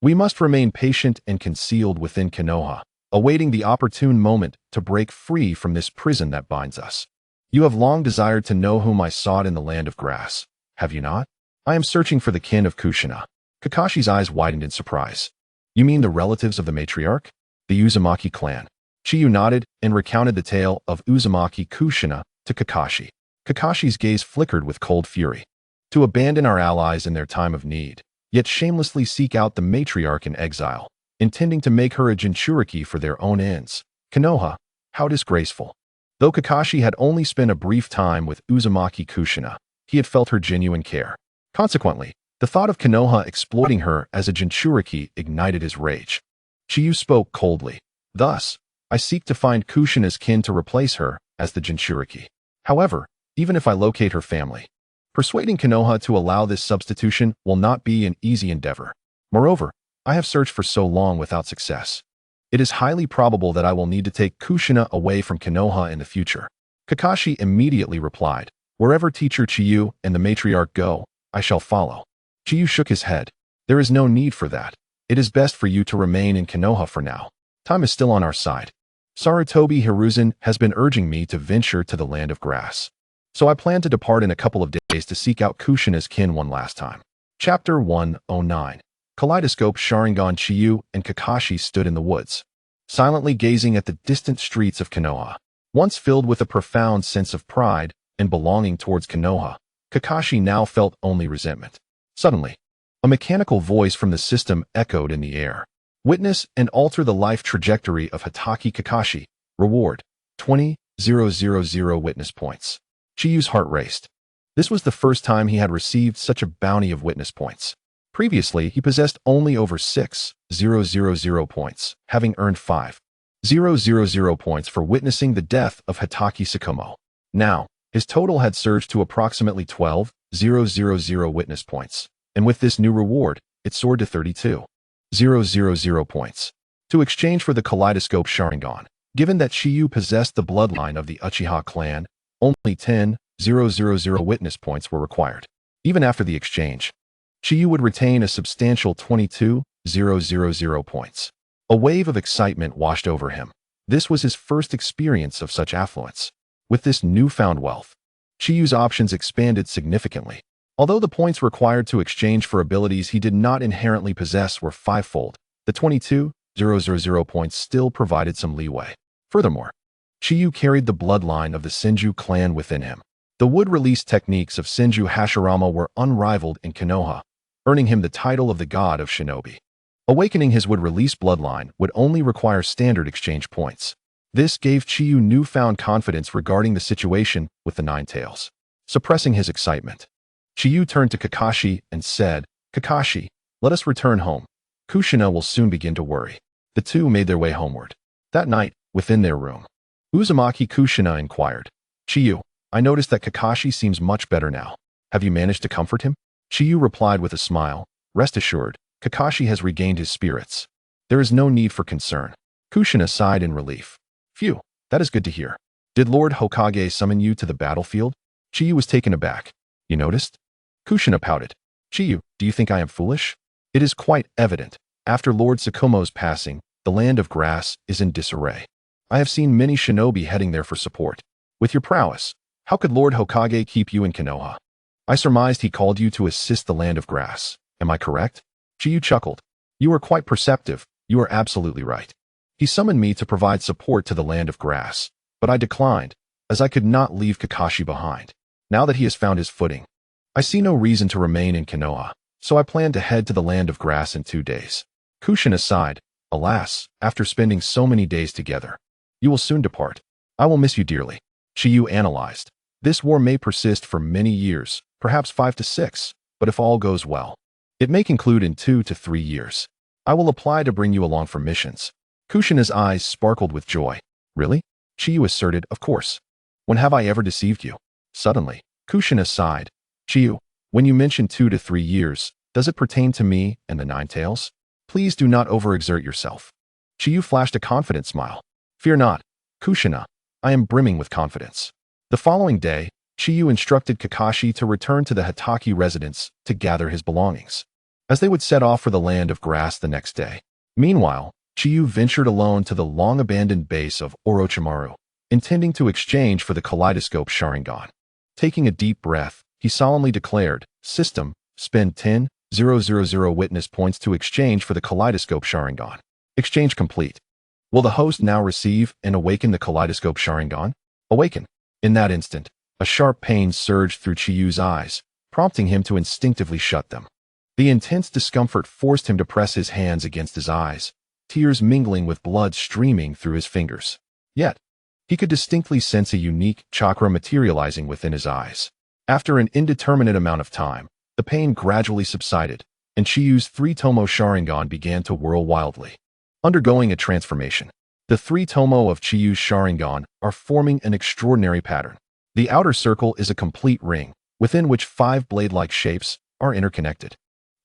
We must remain patient and concealed within Konoha, awaiting the opportune moment to break free from this prison that binds us. You have long desired to know whom I sought in the land of grass, have you not? I am searching for the kin of Kushina. Kakashi's eyes widened in surprise. You mean the relatives of the matriarch? The Uzumaki clan. Chiyu nodded and recounted the tale of Uzumaki Kushina to Kakashi. Kakashi's gaze flickered with cold fury. To abandon our allies in their time of need, yet shamelessly seek out the matriarch in exile, intending to make her a Jinchuriki for their own ends. Konoha, how disgraceful. Though Kakashi had only spent a brief time with Uzumaki Kushina, he had felt her genuine care. Consequently, the thought of Konoha exploiting her as a Jinchuriki ignited his rage. Chiyu spoke coldly. Thus, I seek to find Kushina's kin to replace her as the Jinchuriki. However, even if I locate her family, persuading Konoha to allow this substitution will not be an easy endeavor. Moreover, I have searched for so long without success. It is highly probable that I will need to take Kushina away from Konoha in the future. Kakashi immediately replied, Wherever Teacher Chiyu and the matriarch go, I shall follow. Chiyu shook his head. There is no need for that. It is best for you to remain in Konoha for now. Time is still on our side. Sarutobi Hiruzen has been urging me to venture to the land of grass. So I plan to depart in a couple of days to seek out Kushina's kin one last time. Chapter 109. Kaleidoscope Sharingan. Chiyu and Kakashi stood in the woods, silently gazing at the distant streets of Konoha. Once filled with a profound sense of pride and belonging towards Konoha, Kakashi now felt only resentment. Suddenly, a mechanical voice from the system echoed in the air. Witness and alter the life trajectory of Hatake Kakashi. Reward: 20,000 witness points. Chiyu's heart raced. This was the first time he had received such a bounty of witness points. Previously, he possessed only over 6,000 points, having earned 5,000 points for witnessing the death of Hatake Tsukumo. Now, his total had surged to approximately 12,000 witness points, and with this new reward, it soared to 32,000 points. To exchange for the Kaleidoscope Sharingan, given that Chiyu possessed the bloodline of the Uchiha clan, only 10,000 witness points were required. Even after the exchange, Chiyu would retain a substantial 22,000 points. A wave of excitement washed over him. This was his first experience of such affluence. With this newfound wealth, Chiyu's options expanded significantly. Although the points required to exchange for abilities he did not inherently possess were fivefold, the 22,000 points still provided some leeway. Furthermore, Chiyu carried the bloodline of the Senju clan within him. The wood-release techniques of Senju Hashirama were unrivaled in Konoha, earning him the title of the god of shinobi. Awakening his wood-release bloodline would only require standard exchange points. This gave Chiyu newfound confidence regarding the situation with the Nine Tails. Suppressing his excitement, Chiyu turned to Kakashi and said, "Kakashi, let us return home. Kushina will soon begin to worry." The two made their way homeward. That night, within their room, Uzumaki Kushina inquired, "Chiyu, I noticed that Kakashi seems much better now. Have you managed to comfort him?" Chiyu replied with a smile, "Rest assured, Kakashi has regained his spirits. There is no need for concern." Kushina sighed in relief. "Phew, that is good to hear. Did Lord Hokage summon you to the battlefield?" Chiyu was taken aback. "You noticed?" Kushina pouted. "Chiyu, do you think I am foolish? It is quite evident. After Lord Tsukumo's passing, the land of grass is in disarray. I have seen many shinobi heading there for support. With your prowess, how could Lord Hokage keep you in Konoha? I surmised he called you to assist the land of grass. Am I correct?" Chiyu chuckled. "You are quite perceptive. You are absolutely right. He summoned me to provide support to the land of grass, but I declined, as I could not leave Kakashi behind. Now that he has found his footing, I see no reason to remain in Konoha, so I plan to head to the land of grass in 2 days." Kushina sighed. "Alas, after spending so many days together, you will soon depart. I will miss you dearly." Chiyu analyzed. This war may persist for many years, perhaps 5 to 6, but if all goes well, it may conclude in 2 to 3 years. I will apply to bring you along for missions. Kushina's eyes sparkled with joy. "Really?" Chiyu asserted, "Of course. When have I ever deceived you?" Suddenly, Kushina sighed. "Chiyu, when you mention 2 to 3 years, does it pertain to me and the Nine Tails? Please do not overexert yourself." Chiyu flashed a confident smile. "Fear not, Kushina. I am brimming with confidence." The following day, Chiyu instructed Kakashi to return to the Hatake residence to gather his belongings, as they would set off for the land of grass the next day. Meanwhile, Chiyu ventured alone to the long-abandoned base of Orochimaru, intending to exchange for the Kaleidoscope Sharingan. Taking a deep breath, he solemnly declared, "System, spend 10,000 witness points to exchange for the Kaleidoscope Sharingan. Exchange complete. Will the host now receive and awaken the Kaleidoscope Sharingan?" Awaken. In that instant, a sharp pain surged through Chiyu's eyes, prompting him to instinctively shut them. The intense discomfort forced him to press his hands against his eyes, tears mingling with blood streaming through his fingers. Yet, he could distinctly sense a unique chakra materializing within his eyes. After an indeterminate amount of time, the pain gradually subsided, and Chiyu's 3-tomo Sharingan began to whirl wildly. Undergoing a transformation, the 3-tomo of Chiyu's Sharingan are forming an extraordinary pattern. The outer circle is a complete ring, within which 5 blade-like shapes are interconnected.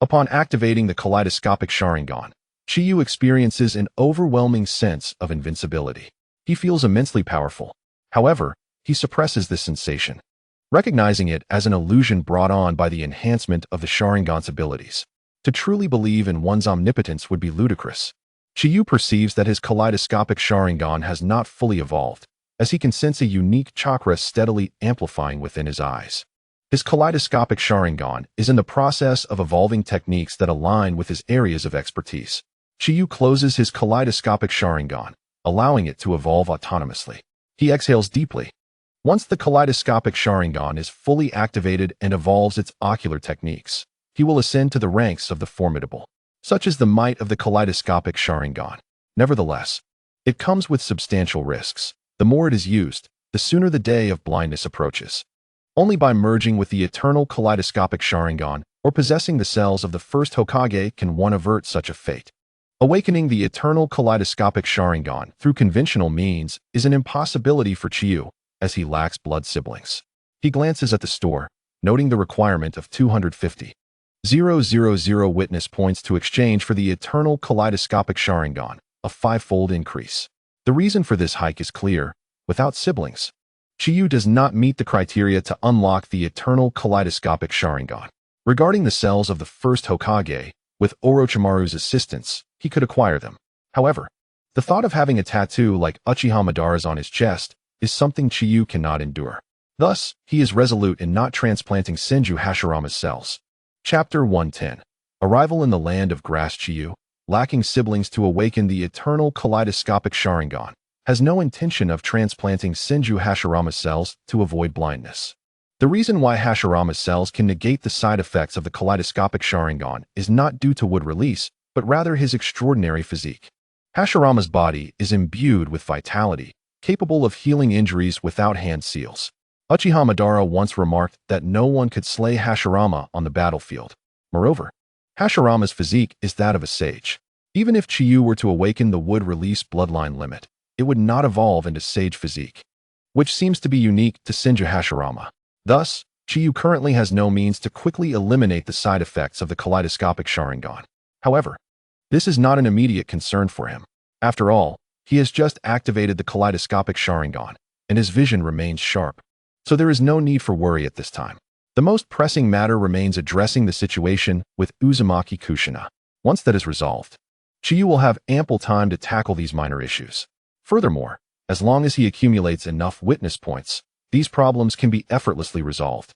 Upon activating the kaleidoscopic Sharingan, Chiyu experiences an overwhelming sense of invincibility. He feels immensely powerful. However, he suppresses this sensation, recognizing it as an illusion brought on by the enhancement of the Sharingan's abilities. To truly believe in one's omnipotence would be ludicrous. Chiyu perceives that his kaleidoscopic Sharingan has not fully evolved, as he can sense a unique chakra steadily amplifying within his eyes. His kaleidoscopic Sharingan is in the process of evolving techniques that align with his areas of expertise. Chiyu closes his kaleidoscopic Sharingan, allowing it to evolve autonomously. He exhales deeply. Once the kaleidoscopic Sharingan is fully activated and evolves its ocular techniques, he will ascend to the ranks of the formidable such as the might of the kaleidoscopic Sharingan. Nevertheless, it comes with substantial risks. The more it is used, the sooner the day of blindness approaches. Only by merging with the eternal kaleidoscopic Sharingan or possessing the cells of the first Hokage can one avert such a fate. Awakening the eternal kaleidoscopic Sharingan through conventional means is an impossibility for Chiyu, as he lacks blood siblings. He glances at the store, noting the requirement of 250,000 witness points to exchange for the eternal kaleidoscopic Sharingan, a 5-fold increase. The reason for this hike is clear. Without siblings, Chiyu does not meet the criteria to unlock the eternal kaleidoscopic Sharingan. Regarding the cells of the first Hokage, with Orochimaru's assistance, he could acquire them. However, the thought of having a tattoo like Uchiha Madara's on his chest is something Chiyu cannot endure. Thus, he is resolute in not transplanting Senju Hashirama's cells. Chapter 110. Arrival in the Land of Grass. Chiyu, lacking siblings to awaken the eternal kaleidoscopic Sharingan, has no intention of transplanting Senju Hashirama's cells to avoid blindness. The reason why Hashirama's cells can negate the side effects of the kaleidoscopic Sharingan is not due to wood release, but rather his extraordinary physique. Hashirama's body is imbued with vitality, capable of healing injuries without hand seals. Uchiha Madara once remarked that no one could slay Hashirama on the battlefield. Moreover, Hashirama's physique is that of a sage. Even if Chiyu were to awaken the wood release bloodline limit, it would not evolve into sage physique, which seems to be unique to Senju Hashirama. Thus, Chiyu currently has no means to quickly eliminate the side effects of the kaleidoscopic Sharingan. However, this is not an immediate concern for him. After all, he has just activated the kaleidoscopic Sharingan, and his vision remains sharp. So there is no need for worry at this time. The most pressing matter remains addressing the situation with Uzumaki Kushina. Once that is resolved, Chiyu will have ample time to tackle these minor issues. Furthermore, as long as he accumulates enough witness points, these problems can be effortlessly resolved.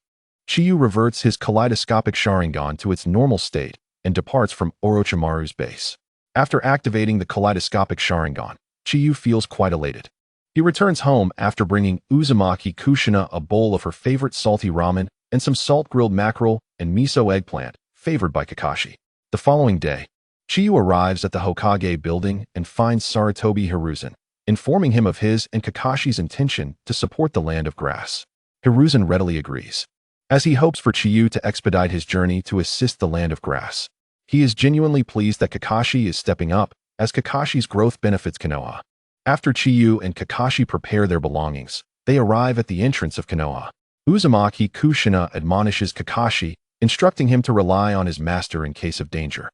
Chiyu reverts his kaleidoscopic Sharingan to its normal state and departs from Orochimaru's base. After activating the kaleidoscopic Sharingan, Chiyu feels quite elated. He returns home after bringing Uzumaki Kushina a bowl of her favorite salty ramen and some salt-grilled mackerel and miso eggplant, favored by Kakashi. The following day, Chiyu arrives at the Hokage building and finds Sarutobi Hiruzen, informing him of his and Kakashi's intention to support the Land of Grass. Hiruzen readily agrees, as he hopes for Chiyu to expedite his journey to assist the Land of Grass. He is genuinely pleased that Kakashi is stepping up, as Kakashi's growth benefits Konoha. After Chiyu and Kakashi prepare their belongings, they arrive at the entrance of Konoha. Uzumaki Kushina admonishes Kakashi, instructing him to rely on his master in case of danger,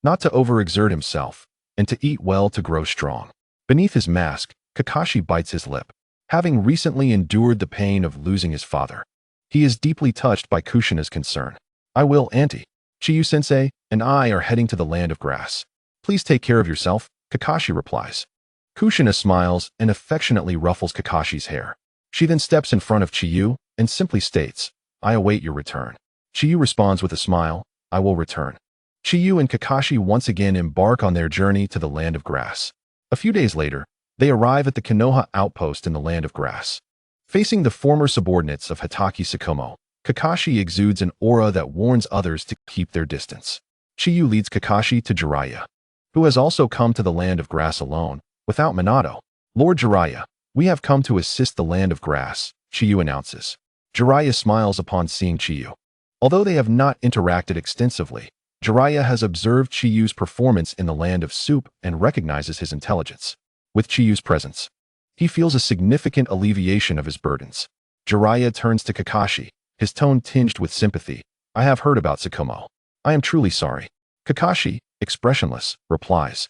not to overexert himself, and to eat well to grow strong. Beneath his mask, Kakashi bites his lip. Having recently endured the pain of losing his father, he is deeply touched by Kushina's concern. "I will, Auntie. Chiyu-sensei and I are heading to the Land of Grass. Please take care of yourself," Kakashi replies. Kushina smiles and affectionately ruffles Kakashi's hair. She then steps in front of Chiyu and simply states, "I await your return." Chiyu responds with a smile, "I will return." Chiyu and Kakashi once again embark on their journey to the Land of Grass. A few days later, they arrive at the Konoha outpost in the Land of Grass. Facing the former subordinates of Hatake Tsukumo, Kakashi exudes an aura that warns others to keep their distance. Chiyu leads Kakashi to Jiraiya, who has also come to the Land of Grass alone, without Minato. "Lord Jiraiya, we have come to assist the Land of Grass," Chiyu announces. Jiraiya smiles upon seeing Chiyu. Although they have not interacted extensively, Jiraiya has observed Chiyu's performance in the Land of Soup and recognizes his intelligence. With Chiyu's presence, he feels a significant alleviation of his burdens. Jiraiya turns to Kakashi, his tone tinged with sympathy. "I have heard about Tsukumo. I am truly sorry." Kakashi, expressionless, replies,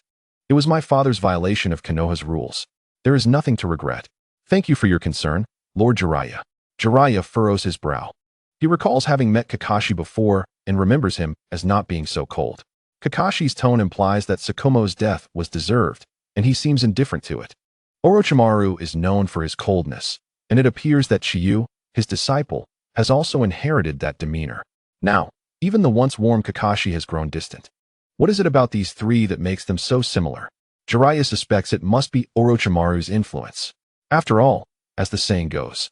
"It was my father's violation of Konoha's rules. There is nothing to regret. Thank you for your concern, Lord Jiraiya." Jiraiya furrows his brow. He recalls having met Kakashi before and remembers him as not being so cold. Kakashi's tone implies that Tsukumo's death was deserved, and he seems indifferent to it. Orochimaru is known for his coldness, and it appears that Chiyu, his disciple, has also inherited that demeanor. Now, even the once warm Kakashi has grown distant. What is it about these three that makes them so similar? Jiraiya suspects it must be Orochimaru's influence. After all, as the saying goes,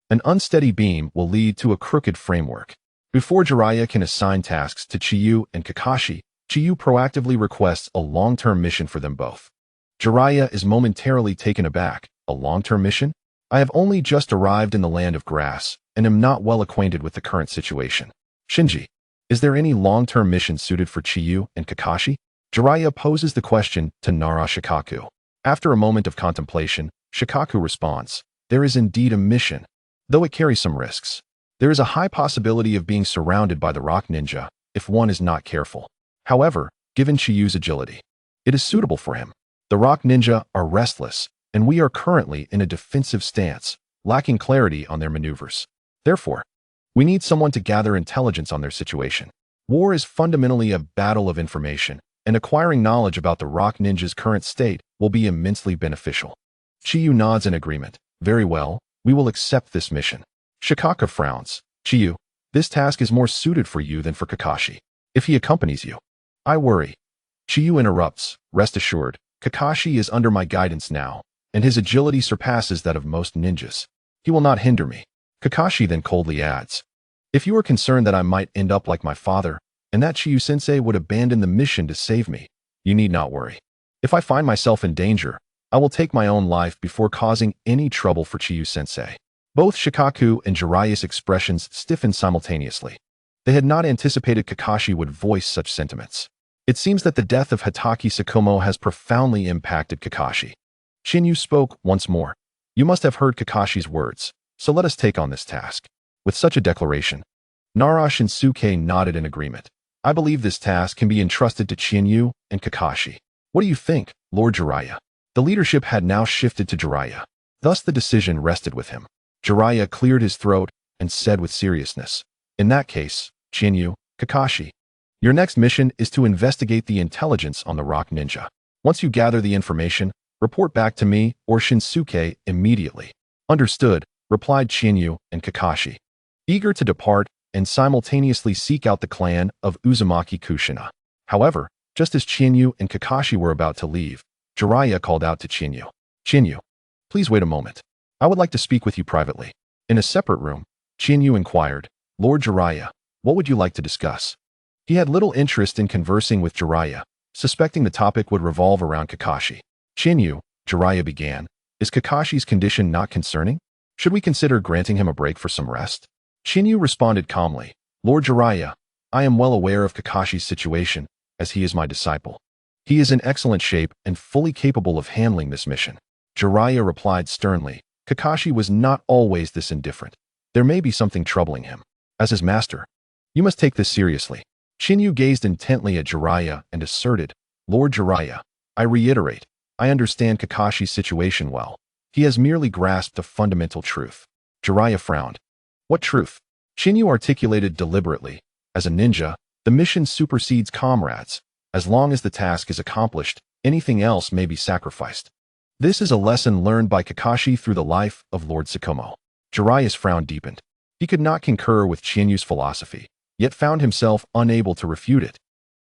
an unsteady beam will lead to a crooked framework. Before Jiraiya can assign tasks to Chiyu and Kakashi, Chiyu proactively requests a long-term mission for them both. Jiraiya is momentarily taken aback. A long-term mission? I have only just arrived in the land of grass and am not well acquainted with the current situation. Shinji, is there any long-term mission suited for Chiyu and Kakashi? Jiraiya poses the question to Nara Shikaku. After a moment of contemplation, Shikaku responds, there is indeed a mission, though it carries some risks. There is a high possibility of being surrounded by the rock ninja if one is not careful. However, given Chiyu's agility, it is suitable for him. The rock ninja are restless, and we are currently in a defensive stance, lacking clarity on their maneuvers. Therefore, we need someone to gather intelligence on their situation. War is fundamentally a battle of information, and acquiring knowledge about the rock ninja's current state will be immensely beneficial. Chiyu nods in agreement. Very well, we will accept this mission. Shikaka frowns. Chiyu, this task is more suited for you than for Kakashi. If he accompanies you, I worry. Chiyu interrupts. Rest assured, Kakashi is under my guidance now, and his agility surpasses that of most ninjas. He will not hinder me. Kakashi then coldly adds, if you are concerned that I might end up like my father, and that Chiyu-sensei would abandon the mission to save me, you need not worry. If I find myself in danger, I will take my own life before causing any trouble for Chiyu-sensei. Both Shikaku and Jiraiya's expressions stiffened simultaneously. They had not anticipated Kakashi would voice such sentiments. It seems that the death of Hatake Tsukumo has profoundly impacted Kakashi. Shinyu spoke once more. You must have heard Kakashi's words, so let us take on this task. With such a declaration, Nara Shinsuke nodded in agreement. I believe this task can be entrusted to Shinyu and Kakashi. What do you think, Lord Jiraiya? The leadership had now shifted to Jiraiya. Thus the decision rested with him. Jiraiya cleared his throat and said with seriousness, in that case, Shinyu, Kakashi, your next mission is to investigate the intelligence on the rock ninja. Once you gather the information, report back to me or Shinsuke immediately. Understood, replied Shinyu and Kakashi, eager to depart and simultaneously seek out the clan of Uzumaki Kushina. However, just as Shinyu and Kakashi were about to leave, Jiraiya called out to Shinyu. Shinyu, please wait a moment. I would like to speak with you privately. In a separate room, Shinyu inquired, Lord Jiraiya, what would you like to discuss? He had little interest in conversing with Jiraiya, suspecting the topic would revolve around Kakashi. Shinyu, Jiraiya began, is Kakashi's condition not concerning? Should we consider granting him a break for some rest? Shinyu responded calmly, Lord Jiraiya, I am well aware of Kakashi's situation, as he is my disciple. He is in excellent shape and fully capable of handling this mission. Jiraiya replied sternly, Kakashi was not always this indifferent. There may be something troubling him. As his master, you must take this seriously. Shinyu gazed intently at Jiraiya and asserted, Lord Jiraiya, I reiterate, I understand Kakashi's situation well. He has merely grasped the fundamental truth. Jiraiya frowned. What truth? Shinyu articulated deliberately. As a ninja, the mission supersedes comrades. As long as the task is accomplished, anything else may be sacrificed. This is a lesson learned by Kakashi through the life of Lord Tsukumo. Jiraiya's frown deepened. He could not concur with Shinyu's philosophy, yet found himself unable to refute it.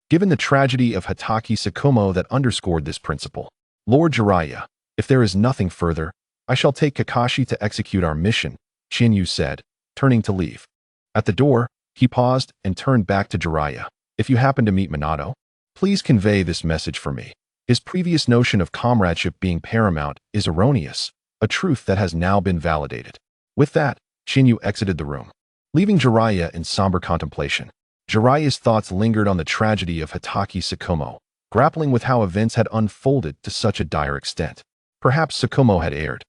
Given the tragedy of Hatake Tsukumo that underscored this principle, Lord Jiraiya, if there is nothing further, I shall take Kakashi to execute our mission, Shinyu said, turning to leave. At the door, he paused and turned back to Jiraiya. If you happen to meet Minato, please convey this message for me. His previous notion of comradeship being paramount is erroneous, a truth that has now been validated. With that, Shinyu exited the room, leaving Jiraiya in somber contemplation. Jiraiya's thoughts lingered on the tragedy of Hatake Tsukumo, grappling with how events had unfolded to such a dire extent. Perhaps Tsukumo had erred,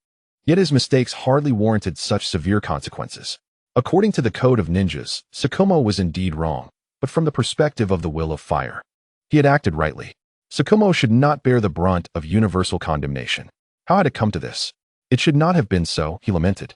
yet his mistakes hardly warranted such severe consequences. According to the Code of Ninjas, Tsukumo was indeed wrong, but from the perspective of the Will of Fire, he had acted rightly. Tsukumo should not bear the brunt of universal condemnation. How had it come to this? It should not have been so, he lamented.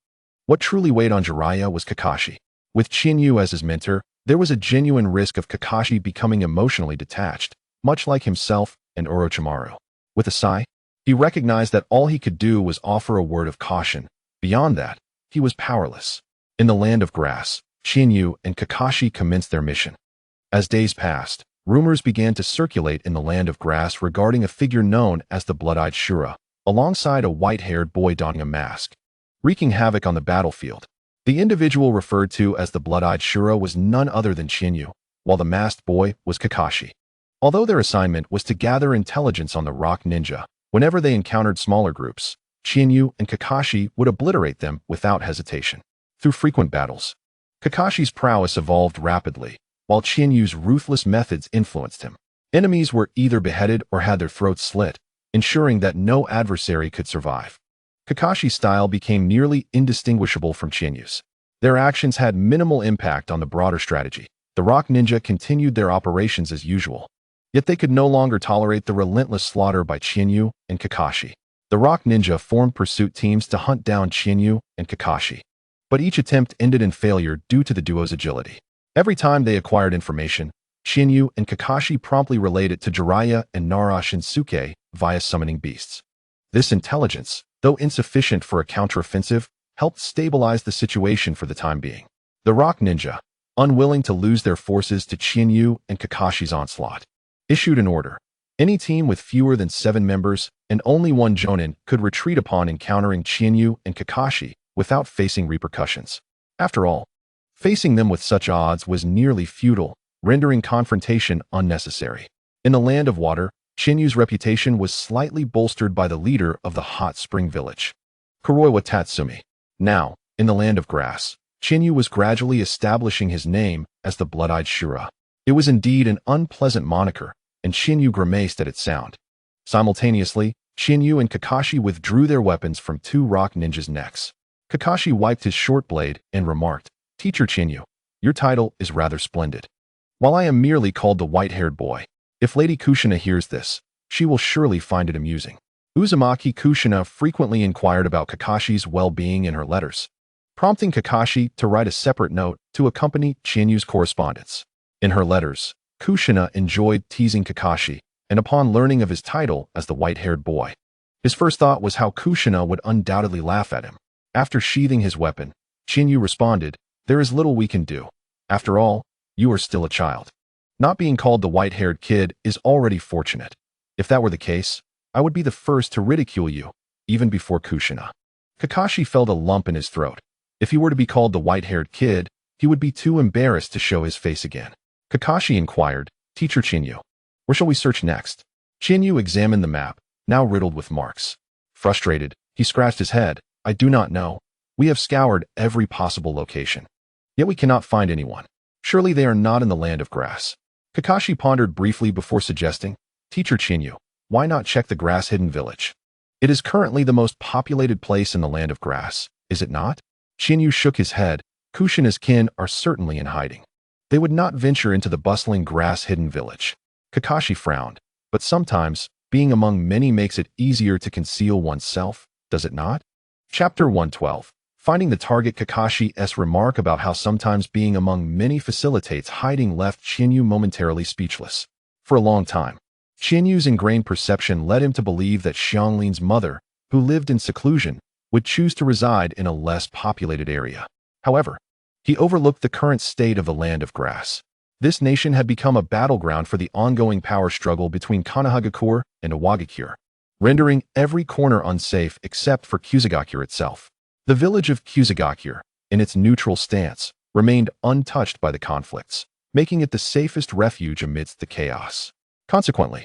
What truly weighed on Jiraiya was Kakashi. With Shinyu as his mentor, there was a genuine risk of Kakashi becoming emotionally detached, much like himself and Orochimaru. With a sigh, he recognized that all he could do was offer a word of caution. Beyond that, he was powerless. In the land of grass, Shinyu and Kakashi commenced their mission. As days passed, rumors began to circulate in the land of grass regarding a figure known as the Blood-Eyed Shura, alongside a white-haired boy donning a mask, wreaking havoc on the battlefield. The individual referred to as the Blood-Eyed Shura was none other than Shinyu, while the masked boy was Kakashi. Although their assignment was to gather intelligence on the rock ninja, whenever they encountered smaller groups, Chiyu and Kakashi would obliterate them without hesitation. Through frequent battles, Kakashi's prowess evolved rapidly, while Chiyu's ruthless methods influenced him. Enemies were either beheaded or had their throats slit, ensuring that no adversary could survive. Kakashi's style became nearly indistinguishable from Chiyu's. Their actions had minimal impact on the broader strategy. The rock ninja continued their operations as usual, yet they could no longer tolerate the relentless slaughter by Chiyu and Kakashi. The rock ninja formed pursuit teams to hunt down Chiyu and Kakashi, but each attempt ended in failure due to the duo's agility. Every time they acquired information, Chiyu and Kakashi promptly relayed it to Jiraiya and Nara Shinsuke via summoning beasts. This intelligence, though insufficient for a counteroffensive, helped stabilize the situation for the time being. The rock ninja, unwilling to lose their forces to Chiyu and Kakashi's onslaught, issued an order. Any team with fewer than 7 members and only one jonin could retreat upon encountering Chiyu and Kakashi without facing repercussions. After all, facing them with such odds was nearly futile, rendering confrontation unnecessary. In the land of water, Chinyu's reputation was slightly bolstered by the leader of the hot spring village, Kuroiwa Tatsumi. Now, in the land of grass, Chinyu was gradually establishing his name as the blood-eyed Shura. It was indeed an unpleasant moniker, and Chinyu grimaced at its sound. Simultaneously, Chinyu and Kakashi withdrew their weapons from 2 rock ninjas' necks. Kakashi wiped his short blade and remarked, "Teacher Chinyu, your title is rather splendid. While I am merely called the white-haired boy, if Lady Kushina hears this, she will surely find it amusing." Uzumaki Kushina frequently inquired about Kakashi's well-being in her letters, prompting Kakashi to write a separate note to accompany Chinyu's correspondence. In her letters, Kushina enjoyed teasing Kakashi, and upon learning of his title as the white-haired boy, his first thought was how Kushina would undoubtedly laugh at him. After sheathing his weapon, Chinyu responded, "There is little we can do. After all, you are still a child. Not being called the white-haired kid is already fortunate. If that were the case, I would be the first to ridicule you, even before Kushina." Kakashi felt a lump in his throat. If he were to be called the white-haired kid, he would be too embarrassed to show his face again. Kakashi inquired, "Teacher Chinyu, where shall we search next?" Chinyu examined the map, now riddled with marks. Frustrated, he scratched his head. "I do not know. We have scoured every possible location. Yet we cannot find anyone. Surely they are not in the land of grass." Kakashi pondered briefly before suggesting, "Teacher Chinyu, why not check the grass-hidden village? It is currently the most populated place in the land of grass, is it not?" Chinyu shook his head. Kushina's kin are certainly in hiding. They would not venture into the bustling grass-hidden village. Kakashi frowned, but sometimes, being among many makes it easier to conceal oneself, does it not? Chapter 112. Finding the target. Kakashi's remark about how sometimes being among many facilitates hiding left Chinyu momentarily speechless. For a long time, Chinyu's ingrained perception led him to believe that Xianglin's mother, who lived in seclusion, would choose to reside in a less populated area. However, he overlooked the current state of the land of grass. This nation had become a battleground for the ongoing power struggle between Konoha and Iwagakure, rendering every corner unsafe except for Kusagakure itself. The village of Kusagakure, in its neutral stance, remained untouched by the conflicts, making it the safest refuge amidst the chaos. Consequently,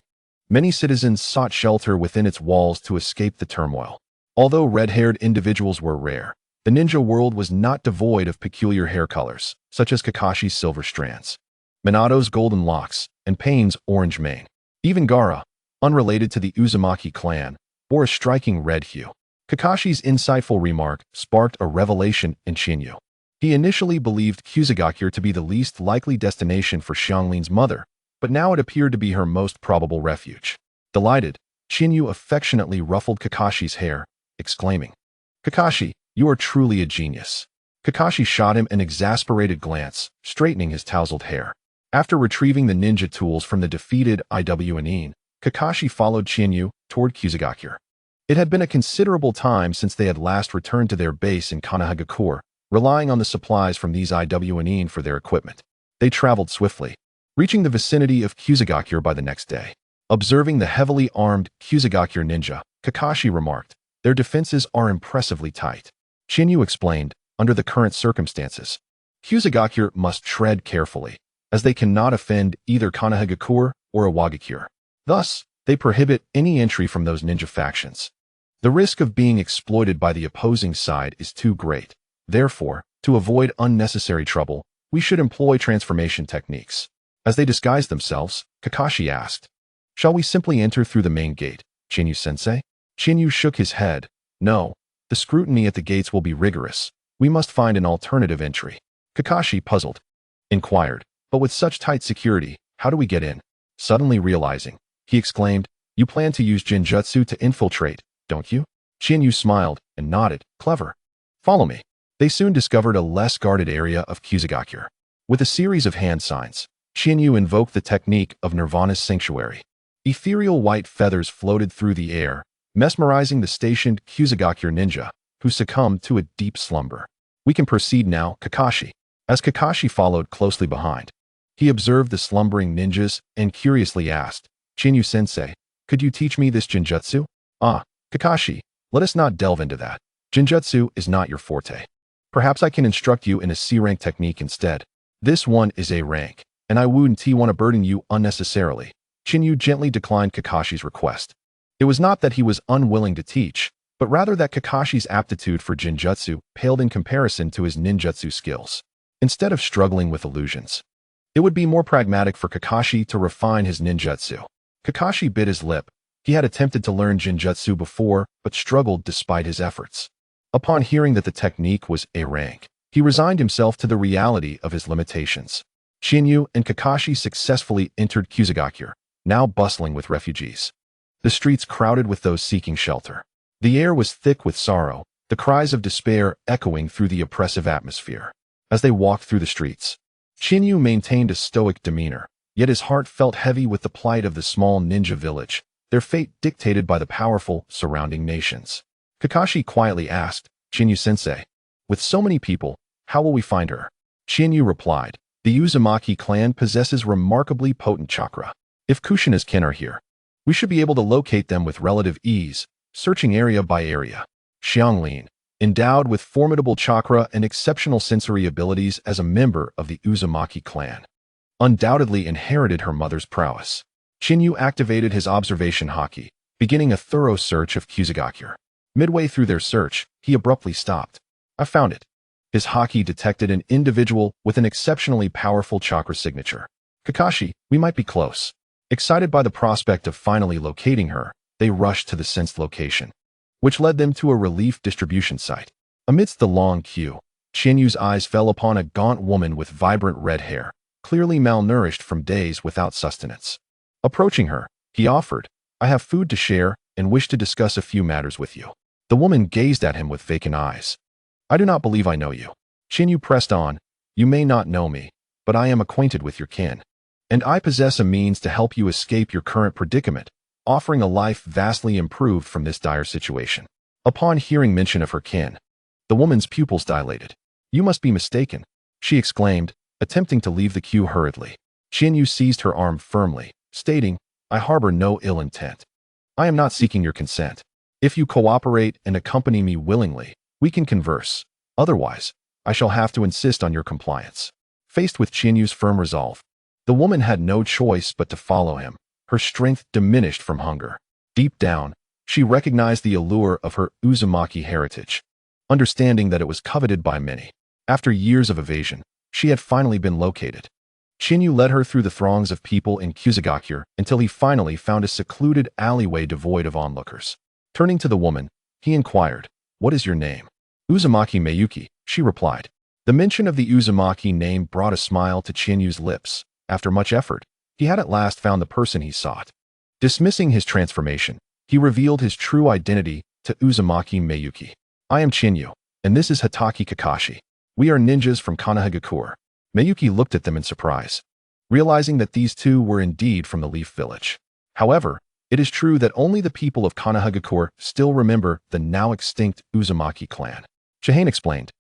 many citizens sought shelter within its walls to escape the turmoil. Although red-haired individuals were rare, the ninja world was not devoid of peculiar hair colors, such as Kakashi's silver strands, Minato's golden locks, and Pain's orange mane. Even Gaara, unrelated to the Uzumaki clan, bore a striking red hue. Kakashi's insightful remark sparked a revelation in Chinyu. He initially believed Kusagakure to be the least likely destination for Xianglin's mother, but now it appeared to be her most probable refuge. Delighted, Chinyu affectionately ruffled Kakashi's hair, exclaiming, "Kakashi, you are truly a genius." Kakashi shot him an exasperated glance, straightening his tousled hair. After retrieving the ninja tools from the defeated Iwnin, Kakashi followed Chinyu toward Kusagakure. It had been a considerable time since they had last returned to their base in Konoha, relying on the supplies from these Iwnin for their equipment. They traveled swiftly, reaching the vicinity of Kusagakure by the next day. Observing the heavily armed Kusagakure ninja, Kakashi remarked, "Their defenses are impressively tight." Chinyu explained, "Under the current circumstances, Kusagakure must tread carefully. as they cannot offend either Konoha or Iwagakure. Thus, they prohibit any entry from those ninja factions. The risk of being exploited by the opposing side is too great. Therefore, to avoid unnecessary trouble, we should employ transformation techniques. As they disguised themselves, Kakashi asked, "Shall we simply enter through the main gate, Chinyu-sensei?" Chinyu shook his head. "No, the scrutiny at the gates will be rigorous. We must find an alternative entry." Kakashi, puzzled, inquired, "But with such tight security, how do we get in?" Suddenly realizing, he exclaimed, "You plan to use Jinjutsu to infiltrate, don't you?" Chinyu smiled and nodded. "Clever. Follow me." They soon discovered a less guarded area of Kusagakure. With a series of hand signs, Chinyu invoked the technique of Nirvana's sanctuary. Ethereal white feathers floated through the air, mesmerizing the stationed Kusagakure ninja, who succumbed to a deep slumber. "We can proceed now, Kakashi." As Kakashi followed closely behind, he observed the slumbering ninjas and curiously asked, "Chinyu-sensei, could you teach me this Jinjutsu?" "Ah, Kakashi, let us not delve into that. Jinjutsu is not your forte. Perhaps I can instruct you in a C-rank technique instead. This one is A rank, and I wouldn't want to burden you unnecessarily." Chinyu gently declined Kakashi's request. It was not that he was unwilling to teach, but rather that Kakashi's aptitude for Jinjutsu paled in comparison to his ninjutsu skills. Instead of struggling with illusions, it would be more pragmatic for Kakashi to refine his ninjutsu. Kakashi bit his lip. He had attempted to learn Jinjutsu before, but struggled despite his efforts. Upon hearing that the technique was A rank, he resigned himself to the reality of his limitations. Chinyu and Kakashi successfully entered Kusagakure, now bustling with refugees. The streets crowded with those seeking shelter. The air was thick with sorrow, the cries of despair echoing through the oppressive atmosphere. As they walked through the streets, Chinyu maintained a stoic demeanor, yet his heart felt heavy with the plight of the small ninja village, their fate dictated by the powerful surrounding nations. Kakashi quietly asked, "Chinyu-sensei, with so many people, how will we find her?" Chinyu replied, "The Uzumaki clan possesses remarkably potent chakra. If Kushina's kin are here, we should be able to locate them with relative ease, searching area by area." Xianglin, endowed with formidable chakra and exceptional sensory abilities as a member of the Uzumaki clan, undoubtedly inherited her mother's prowess. Chinyu activated his observation haki, beginning a thorough search of Kusagakure. Midway through their search, he abruptly stopped. "I found it." His haki detected an individual with an exceptionally powerful chakra signature. "Kakashi, we might be close." Excited by the prospect of finally locating her, they rushed to the sensed location, which led them to a relief distribution site. Amidst the long queue, Chinyu's eyes fell upon a gaunt woman with vibrant red hair, clearly malnourished from days without sustenance. Approaching her, he offered, "I have food to share and wish to discuss a few matters with you." The woman gazed at him with vacant eyes. "I do not believe I know you." Chinyu pressed on, "You may not know me, but I am acquainted with your kin, and I possess a means to help you escape your current predicament, offering a life vastly improved from this dire situation." Upon hearing mention of her kin, the woman's pupils dilated. "You must be mistaken," she exclaimed, attempting to leave the queue hurriedly. Chinyu seized her arm firmly, stating, "I harbor no ill intent. I am not seeking your consent. If you cooperate and accompany me willingly, we can converse. Otherwise, I shall have to insist on your compliance." Faced with Chinyu's firm resolve, the woman had no choice but to follow him, her strength diminished from hunger. Deep down, she recognized the allure of her Uzumaki heritage, understanding that it was coveted by many. After years of evasion, she had finally been located. Chinyu led her through the throngs of people in Kusagakure until he finally found a secluded alleyway devoid of onlookers. Turning to the woman, he inquired, "What is your name?" "Uzumaki Mayuki," she replied. The mention of the Uzumaki name brought a smile to Chinyu's lips. After much effort, he had at last found the person he sought. Dismissing his transformation, he revealed his true identity to Uzumaki Mayuki. "I am Chinyu, and this is Hatake Kakashi. We are ninjas from Konoha." Mayuki looked at them in surprise, realizing that these two were indeed from the Leaf Village. However, it is true that only the people of Konoha still remember the now extinct Uzumaki clan. Chihane explained,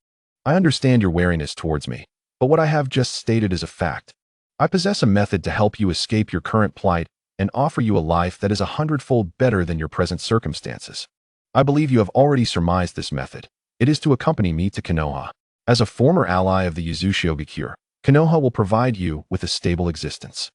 "I understand your wariness towards me, but what I have just stated is a fact. I possess a method to help you escape your current plight and offer you a life that is 100-fold better than your present circumstances. I believe you have already surmised this method. It is to accompany me to Konoha. As a former ally of the Uzumaki, Konoha will provide you with a stable existence.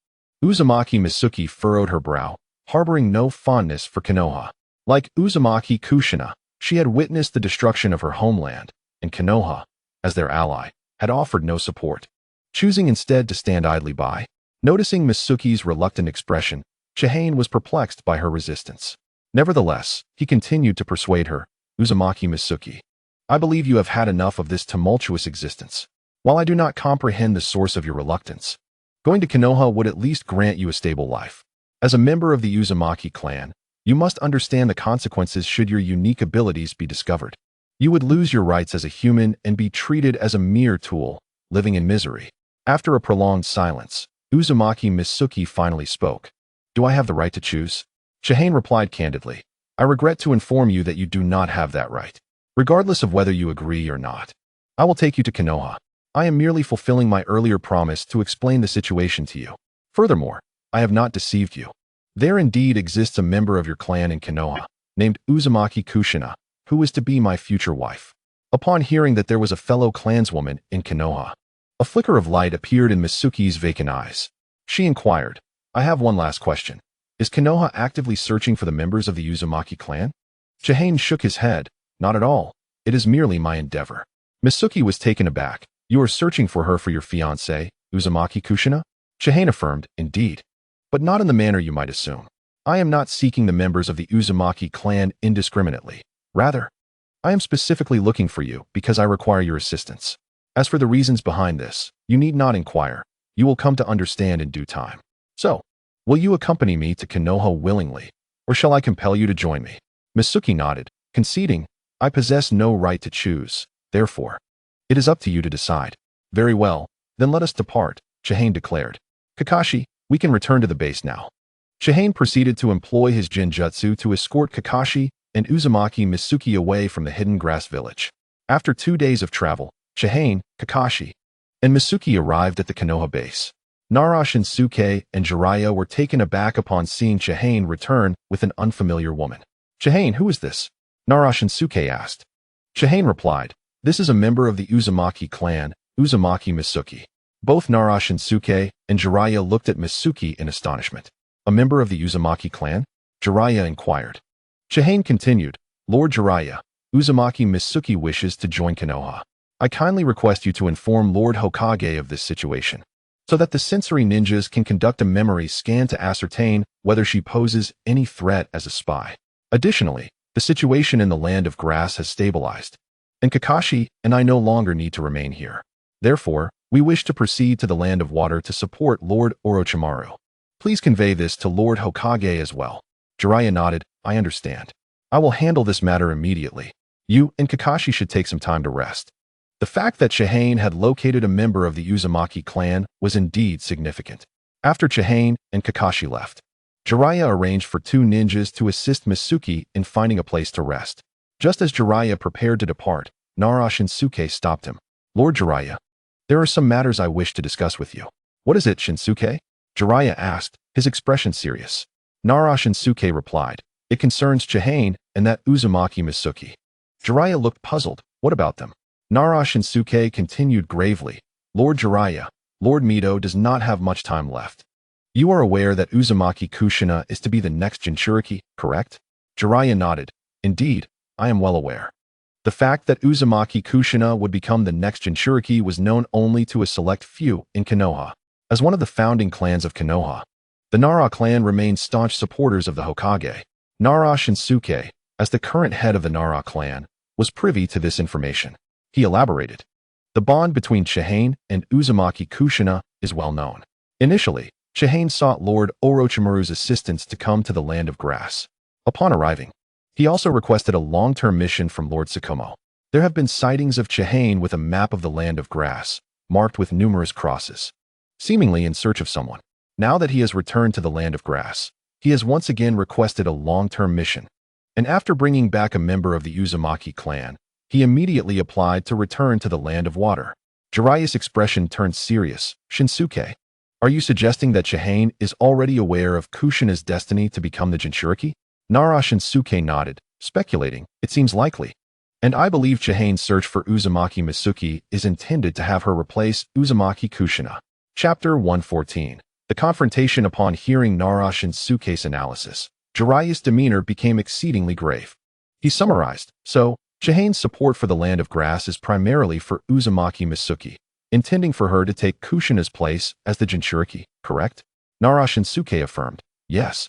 Uzumaki Mitsuki furrowed her brow, harboring no fondness for Konoha. Like Uzumaki Kushina, she had witnessed the destruction of her homeland, and Konoha, as their ally, had offered no support, choosing instead to stand idly by. Noticing Mitsuki's reluctant expression, Chihane was perplexed by her resistance. Nevertheless, he continued to persuade her, Uzumaki Mitsuki, I believe you have had enough of this tumultuous existence. While I do not comprehend the source of your reluctance, going to Konoha would at least grant you a stable life. As a member of the Uzumaki clan, you must understand the consequences should your unique abilities be discovered. You would lose your rights as a human and be treated as a mere tool, living in misery. After a prolonged silence, Uzumaki Mitsuki finally spoke. Do I have the right to choose? Chihane replied candidly. I regret to inform you that you do not have that right. Regardless of whether you agree or not, I will take you to Konoha. I am merely fulfilling my earlier promise to explain the situation to you. Furthermore, I have not deceived you. There indeed exists a member of your clan in Konoha, named Uzumaki Kushina, who is to be my future wife. Upon hearing that there was a fellow clanswoman in Konoha, a flicker of light appeared in Mitsuki's vacant eyes. She inquired, I have one last question. Is Konoha actively searching for the members of the Uzumaki clan? Chihane shook his head. Not at all. It is merely my endeavor. Mitsuki was taken aback. You are searching for her for your fiancé, Uzumaki Kushina? Chihane affirmed, indeed. But not in the manner you might assume. I am not seeking the members of the Uzumaki clan indiscriminately. Rather, I am specifically looking for you because I require your assistance. As for the reasons behind this, you need not inquire. You will come to understand in due time. So, will you accompany me to Konoha willingly, or shall I compel you to join me? Mitsuki nodded, conceding, I possess no right to choose. Therefore, it is up to you to decide. Very well, then let us depart, Chihane declared. Kakashi, we can return to the base now. Chihane proceeded to employ his Jinjutsu to escort Kakashi and Uzumaki Mitsuki away from the hidden grass village. After 2 days of travel, Chihane, Kakashi, and Mitsuki arrived at the Konoha base. Nara Shinsuke and Jiraiya were taken aback upon seeing Chihane return with an unfamiliar woman. Chihane, who is this? Nara Shinsuke asked. Chihane replied, this is a member of the Uzumaki clan, Uzumaki Mitsuki. Both Nara Shinsuke and Jiraiya looked at Mitsuki in astonishment. A member of the Uzumaki clan? Jiraiya inquired. Chihane continued, Lord Jiraiya, Uzumaki Mitsuki wishes to join Konoha. I kindly request you to inform Lord Hokage of this situation, so that the sensory ninjas can conduct a memory scan to ascertain whether she poses any threat as a spy. Additionally, the situation in the land of grass has stabilized, and Kakashi and I no longer need to remain here. Therefore, we wish to proceed to the land of water to support Lord Orochimaru. Please convey this to Lord Hokage as well. Jiraiya nodded, I understand. I will handle this matter immediately. You and Kakashi should take some time to rest. The fact that Chihane had located a member of the Uzumaki clan was indeed significant. After Chihane and Kakashi left, Jiraiya arranged for 2 ninjas to assist Mitsuki in finding a place to rest. Just as Jiraiya prepared to depart, Nara Shinsuke stopped him. Lord Jiraiya, there are some matters I wish to discuss with you. What is it, Shinsuke? Jiraiya asked, his expression serious. Nara Shinsuke replied, it concerns Chihane and that Uzumaki Mitsuki. Jiraiya looked puzzled. What about them? Nara Shinsuke continued gravely, Lord Jiraiya, Lord Mito does not have much time left. You are aware that Uzumaki Kushina is to be the next Jinchuriki, correct? Jiraiya nodded. Indeed, I am well aware. The fact that Uzumaki Kushina would become the next Jinchuriki was known only to a select few in Konoha. As one of the founding clans of Konoha, the Nara clan remained staunch supporters of the Hokage. Nara Shinsuke, as the current head of the Nara clan, was privy to this information. He elaborated. The bond between Chihane and Uzumaki Kushina is well known. Initially, Chihane sought Lord Orochimaru's assistance to come to the land of grass. Upon arriving, he also requested a long-term mission from Lord Tsukumo. There have been sightings of Chihane with a map of the land of grass, marked with numerous crosses, seemingly in search of someone. Now that he has returned to the land of grass, he has once again requested a long-term mission. And after bringing back a member of the Uzumaki clan, he immediately applied to return to the land of water. Jiraiya's expression turned serious. Shinsuke, are you suggesting that Chihane is already aware of Kushina's destiny to become the Jinchuriki? Nara Shinsuke nodded, speculating, it seems likely. And I believe Chihane's search for Uzumaki Mitsuki is intended to have her replace Uzumaki Kushina. Chapter 114. The confrontation. Upon hearing Nara Shinsuke's analysis, Jiraiya's demeanor became exceedingly grave. He summarized, so, Chihane's support for the Land of Grass is primarily for Uzumaki Mitsuki, intending for her to take Kushina's place as the Jinchuriki, correct? Nara Shinsuke affirmed, yes.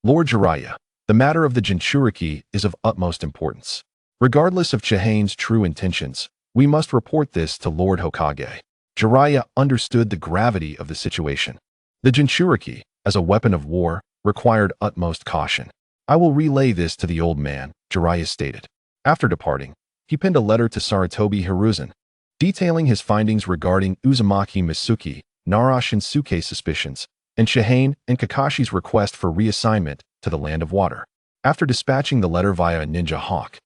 Lord Jiraiya, the matter of the Jinchuriki is of utmost importance. Regardless of Chihane's true intentions, we must report this to Lord Hokage. Jiraiya understood the gravity of the situation. The Jinchuriki, as a weapon of war, required utmost caution. I will relay this to the old man, Jiraiya stated. After departing, he penned a letter to Sarutobi Hiruzen, detailing his findings regarding Uzumaki Mitsuki, Nara Shinsuke's suspicions, and Chihane and Kakashi's request for reassignment to the Land of Water. After dispatching the letter via a ninja hawk,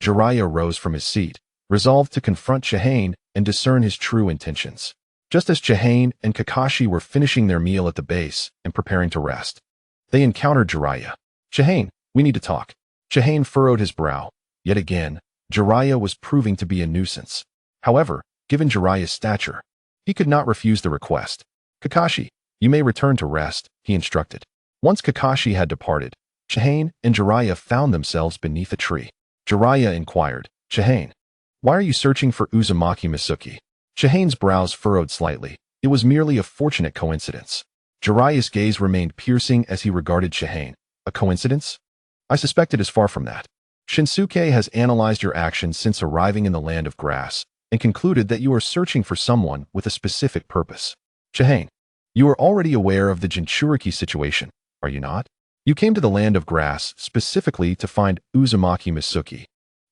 Jiraiya rose from his seat, resolved to confront Chihane and discern his true intentions. Just as Chihane and Kakashi were finishing their meal at the base and preparing to rest, they encountered Jiraiya. Chihane, we need to talk. Chihane furrowed his brow. Yet again, Jiraiya was proving to be a nuisance. However, given Jiraiya's stature, he could not refuse the request. Kakashi, you may return to rest, he instructed. Once Kakashi had departed, Chihane and Jiraiya found themselves beneath a tree. Jiraiya inquired, Chihane, why are you searching for Uzumaki Mitsuki? Chihane's brows furrowed slightly. It was merely a fortunate coincidence. Jiraiya's gaze remained piercing as he regarded Chihane. A coincidence? I suspect it is far from that. Shinsuke has analyzed your actions since arriving in the Land of Grass and concluded that you are searching for someone with a specific purpose. Chihane, you are already aware of the Jinchuriki situation, are you not? You came to the Land of Grass specifically to find Uzumaki Mitsuki,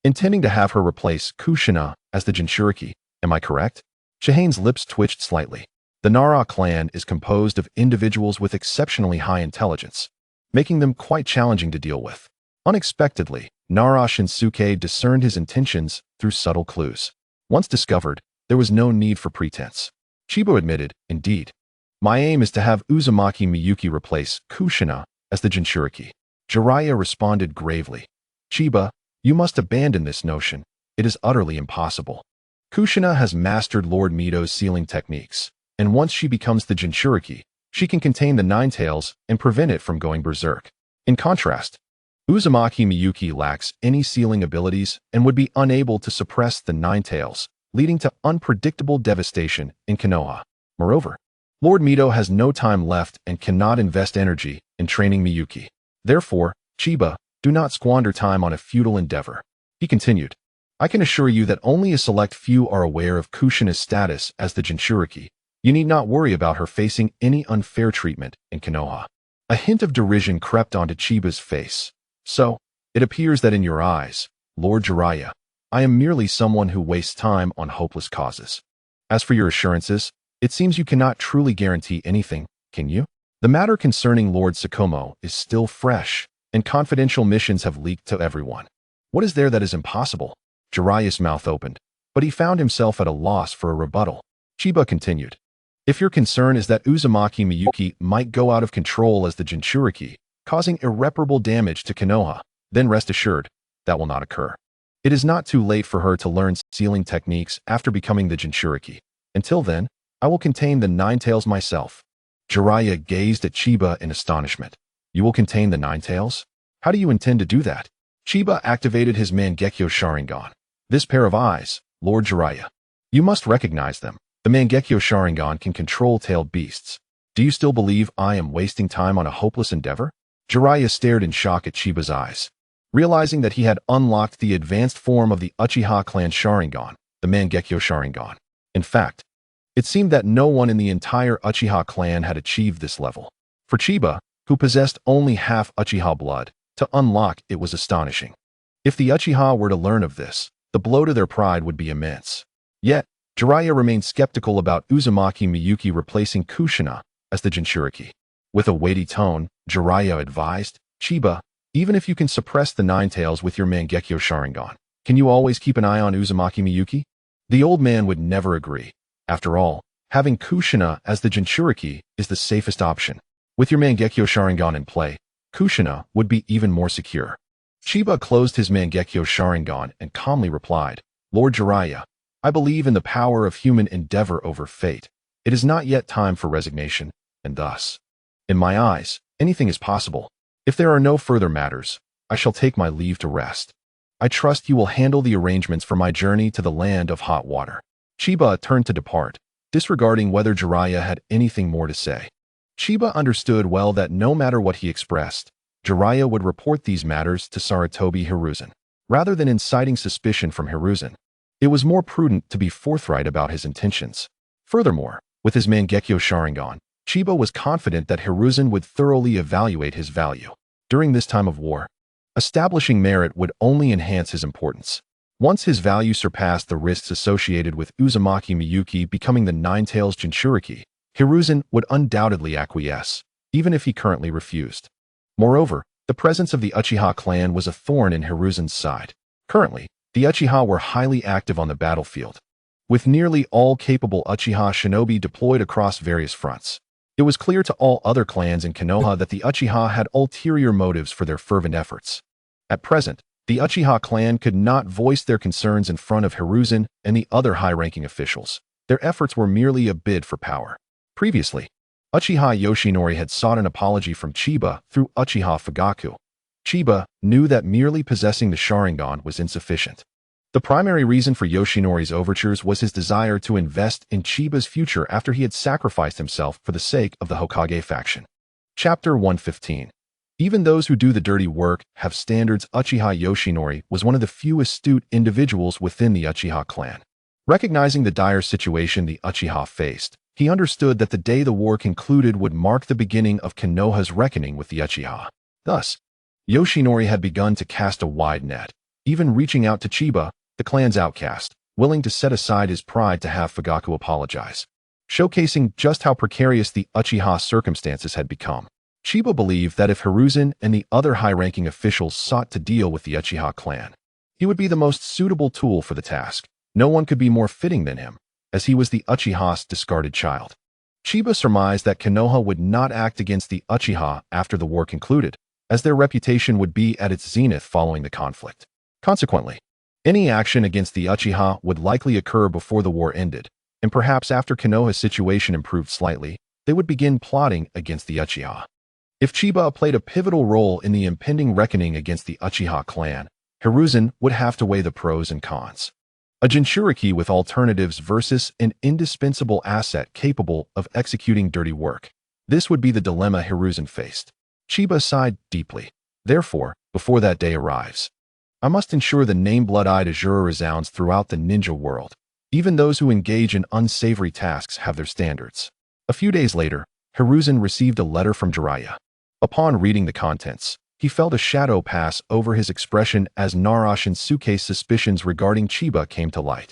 intending to have her replace Kushina as the Jinchuriki, am I correct? Chihane's lips twitched slightly. The Nara clan is composed of individuals with exceptionally high intelligence, making them quite challenging to deal with. Unexpectedly, Nara Shinsuke discerned his intentions through subtle clues. Once discovered, there was no need for pretense. Chiba admitted, indeed. My aim is to have Uzumaki Miyuki replace Kushina as the Jinchuriki. Jiraiya responded gravely. Chiba, you must abandon this notion. It is utterly impossible. Kushina has mastered Lord Mito's sealing techniques, and once she becomes the Jinchuriki, she can contain the Nine Tails and prevent it from going berserk. In contrast, Uzumaki Miyuki lacks any sealing abilities and would be unable to suppress the Nine Tails, leading to unpredictable devastation in Konoha. Moreover, Lord Mito has no time left and cannot invest energy in training Miyuki. Therefore, Chiba, do not squander time on a futile endeavor. He continued, I can assure you that only a select few are aware of Kushina's status as the Jinchuriki. You need not worry about her facing any unfair treatment in Konoha. A hint of derision crept onto Chiba's face. So, it appears that in your eyes, Lord Jiraiya, I am merely someone who wastes time on hopeless causes. As for your assurances, it seems you cannot truly guarantee anything, can you? The matter concerning Lord Tsukumo is still fresh, and confidential missions have leaked to everyone. What is there that is impossible? Jiraiya's mouth opened, but he found himself at a loss for a rebuttal. Chiba continued, if your concern is that Uzumaki Miyuki might go out of control as the Jinchuriki, causing irreparable damage to Konoha, then rest assured, that will not occur. It is not too late for her to learn sealing techniques after becoming the Jinchuriki. Until then, I will contain the Nine Tails myself. Jiraiya gazed at Chiba in astonishment. You will contain the Nine Tails? How do you intend to do that? Chiba activated his Mangekyo Sharingan. This pair of eyes, Lord Jiraiya. You must recognize them. The Mangekyo Sharingan can control tailed beasts. Do you still believe I am wasting time on a hopeless endeavor? Jiraiya stared in shock at Chiba's eyes. Realizing that he had unlocked the advanced form of the Uchiha clan Sharingan, the Mangekyo Sharingan. In fact, it seemed that no one in the entire Uchiha clan had achieved this level. For Chiba, who possessed only half Uchiha blood, to unlock it was astonishing. If the Uchiha were to learn of this, the blow to their pride would be immense. Yet, Jiraiya remained skeptical about Uzumaki Miyuki replacing Kushina as the Jinchuriki. With a weighty tone, Jiraiya advised, Chiba, even if you can suppress the Nine Tails with your Mangekyo Sharingan, can you always keep an eye on Uzumaki Miyuki? The old man would never agree. After all, having Kushina as the Jinchuriki is the safest option. With your Mangekyo Sharingan in play, Kushina would be even more secure. Chiba closed his Mangekyo Sharingan and calmly replied, Lord Jiraiya, I believe in the power of human endeavor over fate. It is not yet time for resignation, and thus, in my eyes, anything is possible. If there are no further matters, I shall take my leave to rest. I trust you will handle the arrangements for my journey to the land of hot water. Chiba turned to depart, disregarding whether Jiraiya had anything more to say. Chiba understood well that no matter what he expressed, Jiraiya would report these matters to Sarutobi Hiruzen. Rather than inciting suspicion from Hiruzen, it was more prudent to be forthright about his intentions. Furthermore, with his Mangekyo Sharingan, Chiba was confident that Hiruzen would thoroughly evaluate his value. During this time of war, establishing merit would only enhance his importance. Once his value surpassed the risks associated with Uzumaki Miyuki becoming the Nine-Tails Jinchuriki, Hiruzen would undoubtedly acquiesce, even if he currently refused. Moreover, the presence of the Uchiha clan was a thorn in Hiruzen's side. Currently, the Uchiha were highly active on the battlefield, with nearly all capable Uchiha shinobi deployed across various fronts. It was clear to all other clans in Konoha that the Uchiha had ulterior motives for their fervent efforts. At present, the Uchiha clan could not voice their concerns in front of Hiruzen and the other high-ranking officials. Their efforts were merely a bid for power. Previously, Uchiha Yoshinori had sought an apology from Chiba through Uchiha Fugaku. Chiba knew that merely possessing the Sharingan was insufficient. The primary reason for Yoshinori's overtures was his desire to invest in Chiba's future after he had sacrificed himself for the sake of the Hokage faction. Chapter 115. Even those who do the dirty work have standards. Uchiha Yoshinori was one of the few astute individuals within the Uchiha clan. Recognizing the dire situation the Uchiha faced, he understood that the day the war concluded would mark the beginning of Konoha's reckoning with the Uchiha. Thus, Yoshinori had begun to cast a wide net, even reaching out to Chiba, the clan's outcast, willing to set aside his pride to have Fugaku apologize, showcasing just how precarious the Uchiha circumstances had become. Chiba believed that if Hiruzen and the other high-ranking officials sought to deal with the Uchiha clan, he would be the most suitable tool for the task. No one could be more fitting than him, as he was the Uchiha's discarded child. Chiba surmised that Konoha would not act against the Uchiha after the war concluded, as their reputation would be at its zenith following the conflict. Consequently, any action against the Uchiha would likely occur before the war ended, and perhaps after Konoha's situation improved slightly, they would begin plotting against the Uchiha. If Chiba played a pivotal role in the impending reckoning against the Uchiha clan, Hiruzen would have to weigh the pros and cons. A Jinchuriki with alternatives versus an indispensable asset capable of executing dirty work. This would be the dilemma Hiruzen faced. Chiba sighed deeply. Therefore, before that day arrives, I must ensure the name Blood-Eyed Azura resounds throughout the ninja world. Even those who engage in unsavory tasks have their standards. A few days later, Hiruzen received a letter from Jiraiya. Upon reading the contents, he felt a shadow pass over his expression as Nara Shinsuke's suspicions regarding Chiba came to light.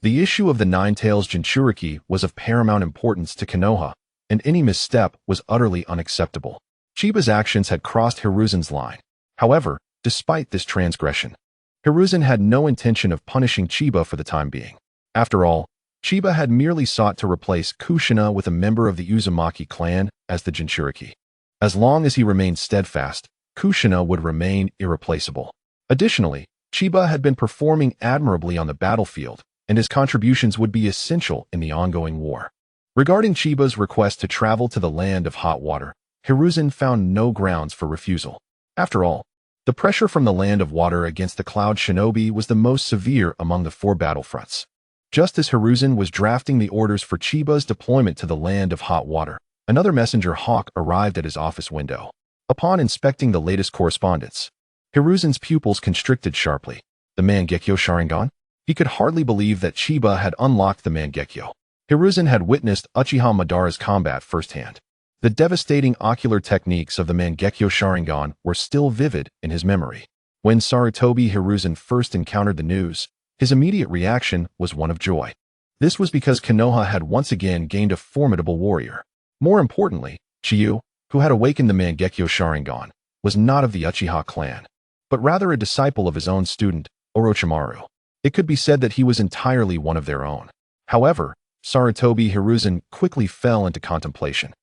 The issue of the Nine-Tails Jinchuriki was of paramount importance to Konoha, and any misstep was utterly unacceptable. Chiba's actions had crossed Hiruzen's line. However, despite this transgression, Hiruzen had no intention of punishing Chiba for the time being. After all, Chiba had merely sought to replace Kushina with a member of the Uzumaki clan as the Jinchuriki. As long as he remained steadfast, Kushina would remain irreplaceable. Additionally, Chiba had been performing admirably on the battlefield, and his contributions would be essential in the ongoing war. Regarding Chiba's request to travel to the land of hot water, Hiruzen found no grounds for refusal. After all, the pressure from the land of water against the Cloud Shinobi was the most severe among the four battlefronts. Just as Hiruzen was drafting the orders for Chiba's deployment to the land of hot water, another messenger hawk arrived at his office window. Upon inspecting the latest correspondence, Hiruzen's pupils constricted sharply. The Mangekyo Sharingan? He could hardly believe that Chiba had unlocked the Mangekyo. Hiruzen had witnessed Uchiha Madara's combat firsthand. The devastating ocular techniques of the Mangekyo Sharingan were still vivid in his memory. When Sarutobi Hiruzen first encountered the news, his immediate reaction was one of joy. This was because Konoha had once again gained a formidable warrior. More importantly, Chiyu, who had awakened the Mangekyo Sharingan, was not of the Uchiha clan, but rather a disciple of his own student, Orochimaru. It could be said that he was entirely one of their own. However, Sarutobi Hiruzen quickly fell into contemplation.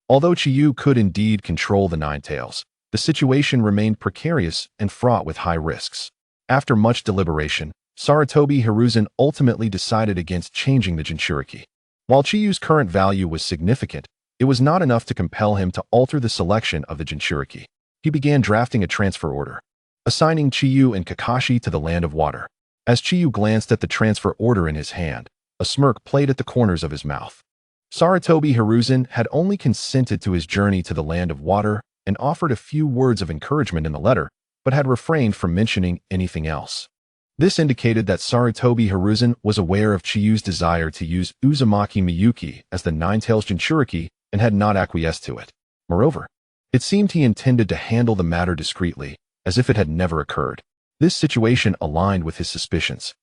Although Chiyu could indeed control the Nine Tails, The situation remained precarious and fraught with high risks. After much deliberation, Sarutobi Hiruzen ultimately decided against changing the Jinchuriki. While Chiyu's current value was significant, it was not enough to compel him to alter the selection of the Jinchuriki. He began drafting a transfer order, assigning Chiyu and Kakashi to the Land of Water. As Chiyu glanced at the transfer order in his hand, a smirk played at the corners of his mouth. Sarutobi Hiruzen had only consented to his journey to the Land of Water and offered a few words of encouragement in the letter, but had refrained from mentioning anything else. This indicated that Sarutobi Hiruzen was aware of Chiyu's desire to use Uzumaki Miyuki as the Nine-Tails Jinchuriki and had not acquiesced to it. Moreover, it seemed he intended to handle the matter discreetly, as if it had never occurred. This situation aligned with his suspicions.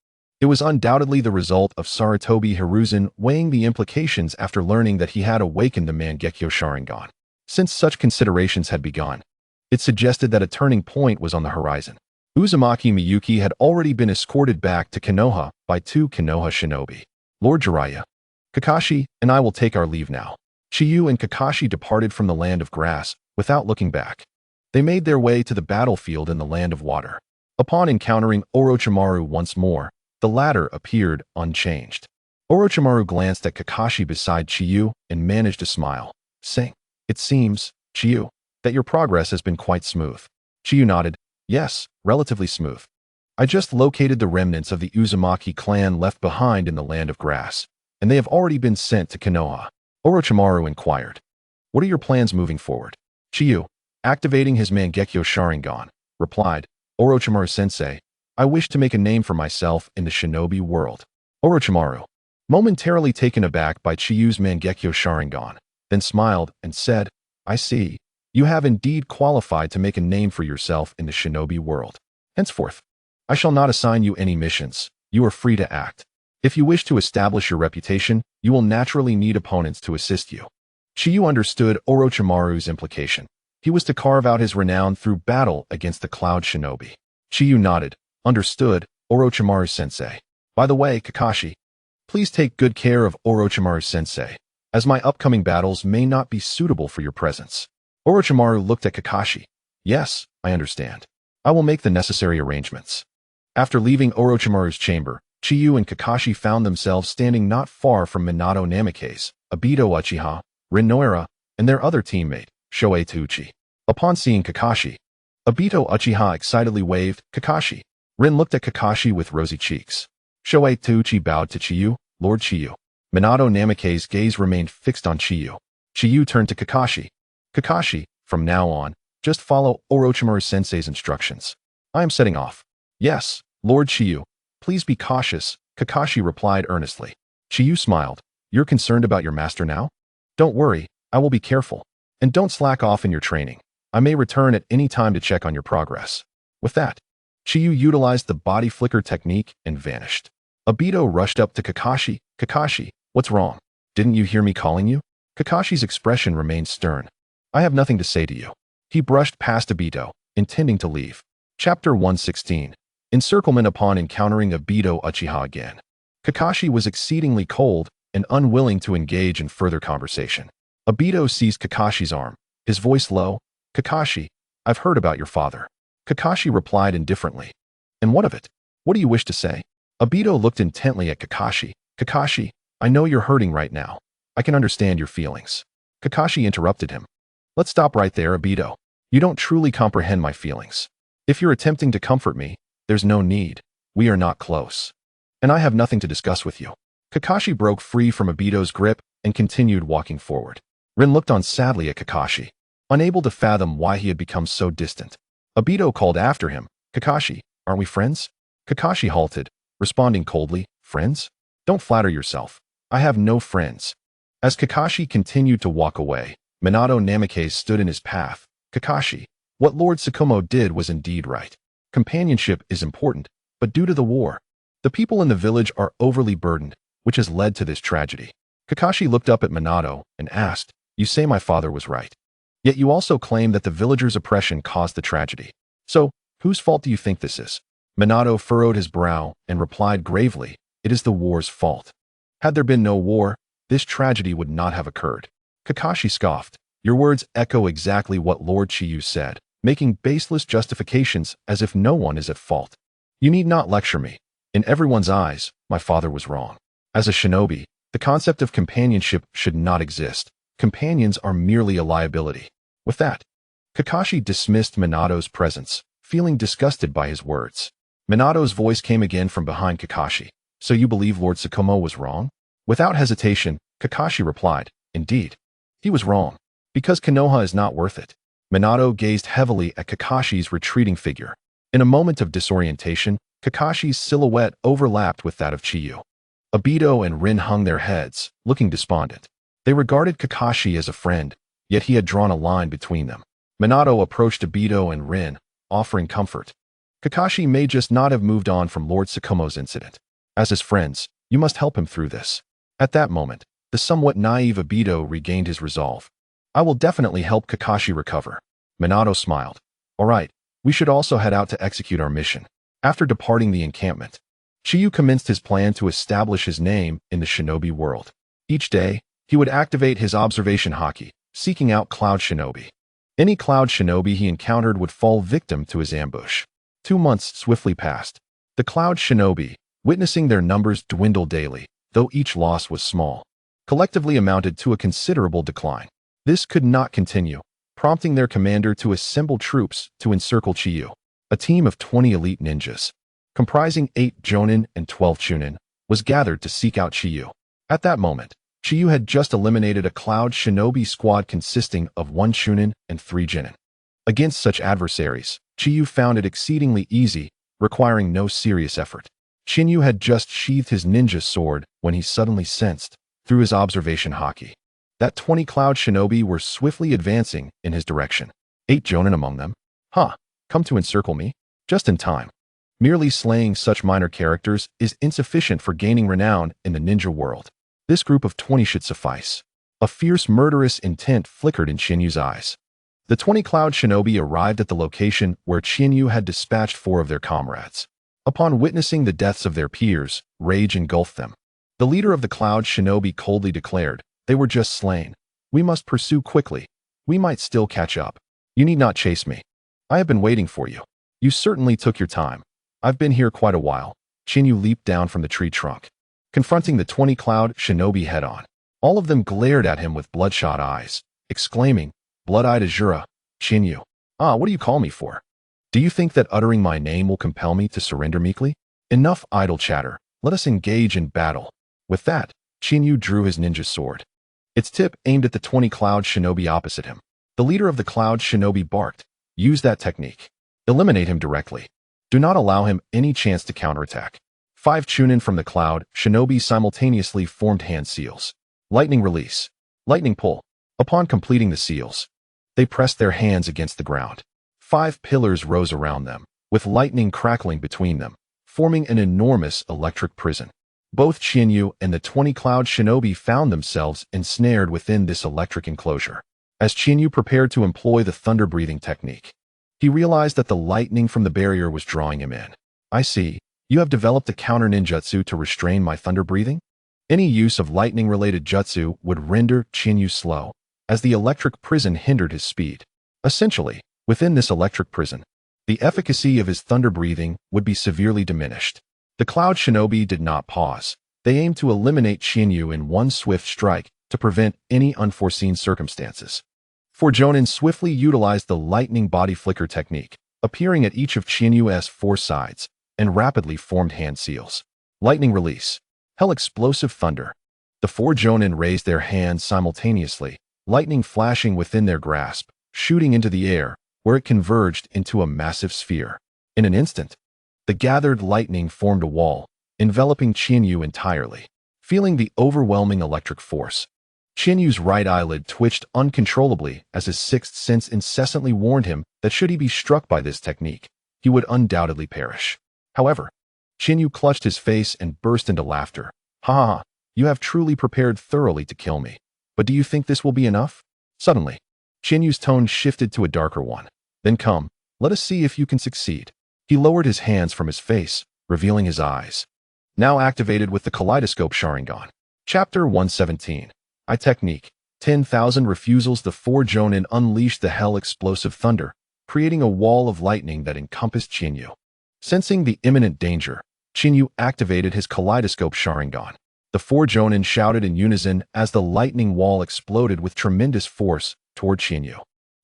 It was undoubtedly the result of Sarutobi Hiruzen weighing the implications after learning that he had awakened the Mangekyo Sharingan. Since such considerations had begun, it suggested that a turning point was on the horizon. Uzumaki Miyuki had already been escorted back to Konoha by 2 Konoha shinobi. Lord Jiraiya, Kakashi and I will take our leave now. Chiyu and Kakashi departed from the Land of Grass without looking back. They made their way to the battlefield in the Land of Water. Upon encountering Orochimaru once more, the latter appeared unchanged. Orochimaru glanced at Kakashi beside Chiyu and managed a smile, saying, "It seems, Chiyu, that your progress has been quite smooth." Chiyu nodded, "Yes, relatively smooth. I just located the remnants of the Uzumaki clan left behind in the Land of Grass, and they have already been sent to Konoha." Orochimaru inquired, "What are your plans moving forward?" Chiyu, activating his Mangekyo Sharingan, replied, "Orochimaru-sensei, I wish to make a name for myself in the shinobi world." Orochimaru, momentarily taken aback by Chiyu's Mangekyo Sharingan, then smiled and said, "I see. You have indeed qualified to make a name for yourself in the shinobi world. Henceforth, I shall not assign you any missions. You are free to act. If you wish to establish your reputation, you will naturally need opponents to assist you." Chiyu understood Orochimaru's implication. He was to carve out his renown through battle against the Cloud Shinobi. Chiyu nodded, "Understood, Orochimaru-sensei. By the way, Kakashi, please take good care of Orochimaru-sensei, as my upcoming battles may not be suitable for your presence." Orochimaru looked at Kakashi. "Yes, I understand. I will make the necessary arrangements." After leaving Orochimaru's chamber, Chiyu and Kakashi found themselves standing not far from Minato Namikaze, Obito Uchiha, Rin Noira, and their other teammate, Shoei Teuchi. Upon seeing Kakashi, Obito Uchiha excitedly waved, "Kakashi." Rin looked at Kakashi with rosy cheeks. Shoei Teuchi bowed to Chiyu, "Lord Chiyu." Minato Namikaze's gaze remained fixed on Chiyu. Chiyu turned to Kakashi. "Kakashi, from now on, just follow Orochimaru-sensei's instructions. I am setting off." "Yes, Lord Chiyu. Please be cautious," Kakashi replied earnestly. Chiyu smiled. "You're concerned about your master now? Don't worry, I will be careful. And don't slack off in your training. I may return at any time to check on your progress." With that, Chiyu utilized the body flicker technique and vanished. Obito rushed up to Kakashi. "Kakashi, what's wrong? Didn't you hear me calling you?" Kakashi's expression remained stern. "I have nothing to say to you." He brushed past Obito, intending to leave. Chapter 116. Encirclement. Upon encountering Obito Uchiha again, Kakashi was exceedingly cold and unwilling to engage in further conversation. Obito seized Kakashi's arm, his voice low. "Kakashi, I've heard about your father." Kakashi replied indifferently. "And what of it? What do you wish to say?" Obito looked intently at Kakashi. "Kakashi, I know you're hurting right now. I can understand your feelings." Kakashi interrupted him. "Let's stop right there, Obito. You don't truly comprehend my feelings. If you're attempting to comfort me, there's no need. We are not close. And I have nothing to discuss with you." Kakashi broke free from Obito's grip and continued walking forward. Rin looked on sadly at Kakashi, unable to fathom why he had become so distant. Obito called after him, "Kakashi, aren't we friends?" Kakashi halted, responding coldly, "Friends? Don't flatter yourself. I have no friends." As Kakashi continued to walk away, Minato Namikaze stood in his path. "Kakashi, what Lord Tsukumo did was indeed right. Companionship is important, but due to the war, the people in the village are overly burdened, which has led to this tragedy." Kakashi looked up at Minato and asked, "You say my father was right. Yet you also claim that the villagers' oppression caused the tragedy. So, whose fault do you think this is?" Minato furrowed his brow and replied gravely, "It is the war's fault. Had there been no war, this tragedy would not have occurred." Kakashi scoffed. "Your words echo exactly what Lord Chiyu said. making baseless justifications as if no one is at fault. You need not lecture me. In everyone's eyes, my father was wrong. As a shinobi, the concept of companionship should not exist. Companions are merely a liability. With that, Kakashi dismissed Minato's presence, feeling disgusted by his words. Minato's voice came again from behind Kakashi. So you believe Lord Tsukumo was wrong? Without hesitation, Kakashi replied, indeed. He was wrong. Because Konoha is not worth it. Minato gazed heavily at Kakashi's retreating figure. In a moment of disorientation, Kakashi's silhouette overlapped with that of Chiyu. Obito and Rin hung their heads, looking despondent. They regarded Kakashi as a friend, yet he had drawn a line between them. Minato approached Obito and Rin, offering comfort. Kakashi may just not have moved on from Lord Tsukumo's incident. As his friends, you must help him through this. At that moment, the somewhat naive Obito regained his resolve. I will definitely help Kakashi recover. Minato smiled. All right, we should also head out to execute our mission. After departing the encampment, Chiyu commenced his plan to establish his name in the shinobi world. Each day, he would activate his observation haki, seeking out Cloud Shinobi. Any Cloud Shinobi he encountered would fall victim to his ambush. 2 months swiftly passed. The Cloud Shinobi, witnessing their numbers dwindle daily, though each loss was small, collectively amounted to a considerable decline. This could not continue, prompting their commander to assemble troops to encircle Chiyu. A team of 20 elite ninjas, comprising 8 Jonin and 12 Chunin, was gathered to seek out Chiyu. At that moment, Chiyu had just eliminated a Cloud Shinobi squad consisting of 1 Chunin and 3 Jinin. Against such adversaries, Chiyu found it exceedingly easy, requiring no serious effort. Shinyu had just sheathed his ninja sword when he suddenly sensed, through his observation haki, that 20 Cloud Shinobi were swiftly advancing in his direction. 8 Jonin among them. Come to encircle me? Just in time. Merely slaying such minor characters is insufficient for gaining renown in the ninja world. This group of 20 should suffice. A fierce murderous intent flickered in Shinyu's eyes. The 20 Cloud Shinobi arrived at the location where Chinyu had dispatched 4 of their comrades. Upon witnessing the deaths of their peers, rage engulfed them. The leader of the Cloud Shinobi coldly declared, they were just slain. We must pursue quickly. We might still catch up. You need not chase me. I have been waiting for you. You certainly took your time. I've been here quite a while. Chinyu leaped down from the tree trunk, confronting the 20 Cloud Shinobi head-on. All of them glared at him with bloodshot eyes, exclaiming, blood-eyed Azura, Chinyu. What do you call me for? Do you think that uttering my name will compel me to surrender meekly? Enough idle chatter. Let us engage in battle. With that, Chinyu drew his ninja sword. Its tip aimed at the 20 Cloud Shinobi opposite him. The leader of the Cloud Shinobi barked, use that technique. Eliminate him directly. Do not allow him any chance to counterattack. 5 Chunin from the Cloud Shinobi simultaneously formed hand seals. Lightning release. Lightning pull. Upon completing the seals, they pressed their hands against the ground. 5 pillars rose around them, with lightning crackling between them, forming an enormous electric prison. Both Chinyu and the 20 Cloud Shinobi found themselves ensnared within this electric enclosure. As Chinyu prepared to employ the thunder-breathing technique, he realized that the lightning from the barrier was drawing him in. I see. You have developed a counter-ninjutsu to restrain my thunder-breathing? Any use of lightning-related jutsu would render Chinyu slow, as the electric prison hindered his speed. Essentially, within this electric prison, the efficacy of his thunder-breathing would be severely diminished. The Cloud Shinobi did not pause. They aimed to eliminate Chinyu in one swift strike to prevent any unforeseen circumstances. 4 Jonin swiftly utilized the lightning body flicker technique, appearing at each of Chinyu's 4 sides, and rapidly formed hand seals. Lightning release. Hell explosive thunder. The 4 Jonin raised their hands simultaneously, lightning flashing within their grasp, shooting into the air, where it converged into a massive sphere. In an instant, the gathered lightning formed a wall, enveloping Chinyu entirely. Feeling the overwhelming electric force, Chinyu's right eyelid twitched uncontrollably as his sixth sense incessantly warned him that should he be struck by this technique, he would undoubtedly perish. However, Chinyu clutched his face and burst into laughter. Ha! You have truly prepared thoroughly to kill me. But do you think this will be enough? Suddenly, Chinyu's tone shifted to a darker one. Then come, let us see if you can succeed. He lowered his hands from his face, revealing his eyes. Now activated with the Kaleidoscope Sharingan. Chapter 117. I Technique. 10,000 refusals. The 4 Jonin unleashed the hell explosive thunder, creating a wall of lightning that encompassed Chiyu. Sensing the imminent danger, Chiyu activated his kaleidoscope Sharingan. The four Jonin shouted in unison as the lightning wall exploded with tremendous force toward Chiyu.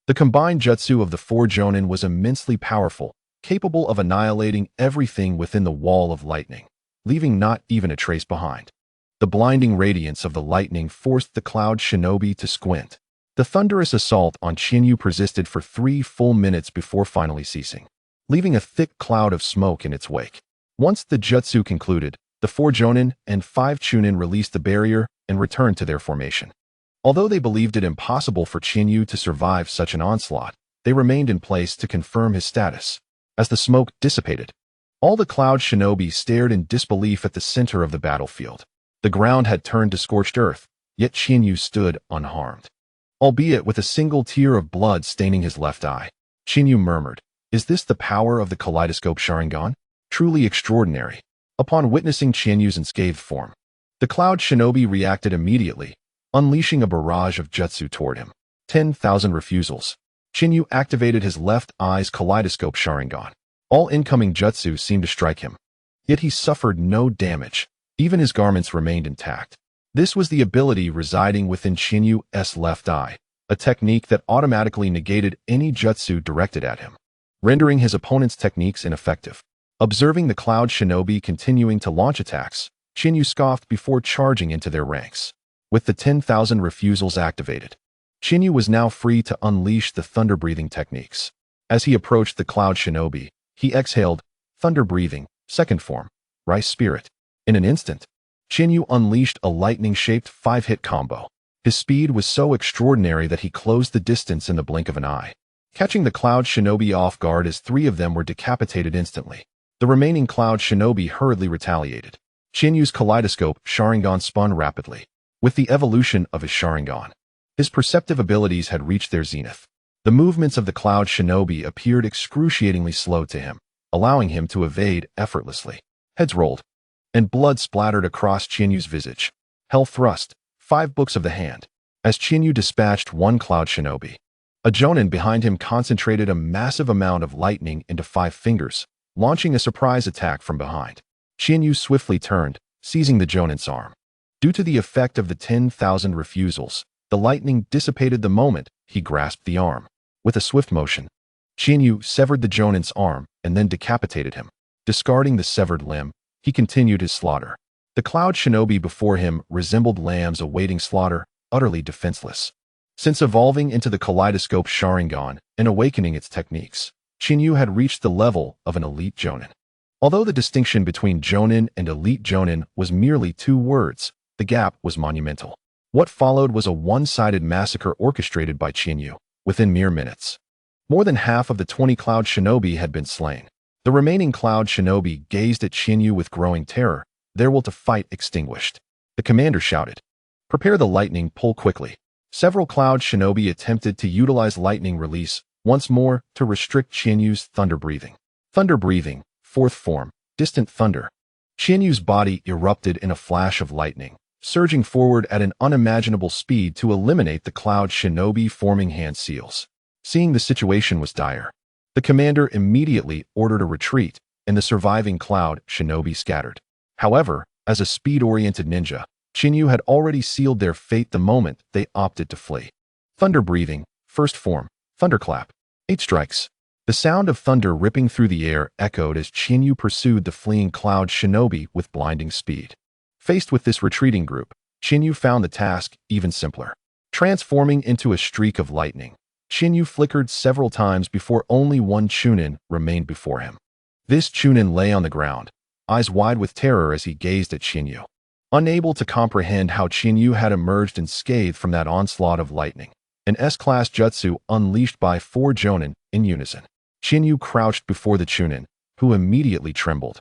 The combined jutsu of the four Jonin was immensely powerful, capable of annihilating everything within the wall of lightning, leaving not even a trace behind. The blinding radiance of the lightning forced the cloud shinobi to squint. The thunderous assault on Chiyu persisted for 3 full minutes before finally ceasing, leaving a thick cloud of smoke in its wake. Once the jutsu concluded, the 4 Jonin and 5 Chunin released the barrier and returned to their formation. Although they believed it impossible for Chiyu to survive such an onslaught, they remained in place to confirm his status. As the smoke dissipated, all the cloud shinobi stared in disbelief at the center of the battlefield. The ground had turned to scorched earth, yet Chiyu stood unharmed. Albeit with a single tear of blood staining his left eye, Chiyu murmured, "Is this the power of the kaleidoscope Sharingan? Truly extraordinary." Upon witnessing Chiyu's unscathed form, the cloud shinobi reacted immediately, unleashing a barrage of jutsu toward him. 10,000 refusals. Chiyu activated his left eye's kaleidoscope Sharingan. All incoming jutsu seemed to strike him. Yet he suffered no damage. Even his garments remained intact. This was the ability residing within Chiyu's left eye, a technique that automatically negated any jutsu directed at him, rendering his opponent's techniques ineffective. Observing the cloud shinobi continuing to launch attacks, Chiyu scoffed before charging into their ranks. With the 10,000 refusals activated, Chiyu was now free to unleash the thunder-breathing techniques. As he approached the cloud shinobi, he exhaled, thunder-breathing, second form, rice spirit. In an instant, Chiyu unleashed a lightning-shaped 5-hit combo. His speed was so extraordinary that he closed the distance in the blink of an eye, catching the cloud shinobi off guard as 3 of them were decapitated instantly. The remaining cloud shinobi hurriedly retaliated. Chiyu's kaleidoscope Sharingan spun rapidly. With the evolution of his Sharingan, his perceptive abilities had reached their zenith. The movements of the cloud shinobi appeared excruciatingly slow to him, allowing him to evade effortlessly. Heads rolled, and blood splattered across Chiyu's visage. Hell thrust, 5 books of the hand. As Chiyu dispatched one cloud shinobi, a Jonin behind him concentrated a massive amount of lightning into 5 fingers, launching a surprise attack from behind. Chiyu swiftly turned, seizing the Jonin's arm. Due to the effect of the 10,000 refusals, the lightning dissipated the moment he grasped the arm. With a swift motion, Chiyu severed the Jonin's arm and then decapitated him. Discarding the severed limb, he continued his slaughter. The cloud shinobi before him resembled lambs awaiting slaughter, utterly defenseless. Since evolving into the kaleidoscope Sharingan and awakening its techniques, Chiyu had reached the level of an elite Jonin. Although the distinction between Jonin and elite Jonin was merely 2 words, the gap was monumental. What followed was a one-sided massacre orchestrated by Chiyu. Within mere minutes, more than half of the 20 cloud shinobi had been slain. The remaining cloud shinobi gazed at Chiyu with growing terror, their will to fight extinguished. The commander shouted, "Prepare the lightning pull quickly." Several cloud shinobi attempted to utilize lightning release once more to restrict Chiyu's thunder breathing. Thunder breathing, 4th form, distant thunder. Chiyu's body erupted in a flash of lightning, surging forward at an unimaginable speed to eliminate the cloud shinobi forming hand seals. Seeing the situation was dire, the commander immediately ordered a retreat, and the surviving cloud shinobi scattered. However, as a speed-oriented ninja, Chiyu had already sealed their fate the moment they opted to flee. Thunder breathing, 1st form, thunderclap. 8 strikes. The sound of thunder ripping through the air echoed as Chiyu pursued the fleeing cloud shinobi with blinding speed. Faced with this retreating group, Chiyu found the task even simpler. Transforming into a streak of lightning, Chiyu flickered several times before only one Chunin remained before him. This Chunin lay on the ground, eyes wide with terror as he gazed at Chiyu. Unable to comprehend how Chiyu had emerged unscathed from that onslaught of lightning, an S-class jutsu unleashed by 4 Jonin in unison. Chiyu crouched before the Chunin, who immediately trembled,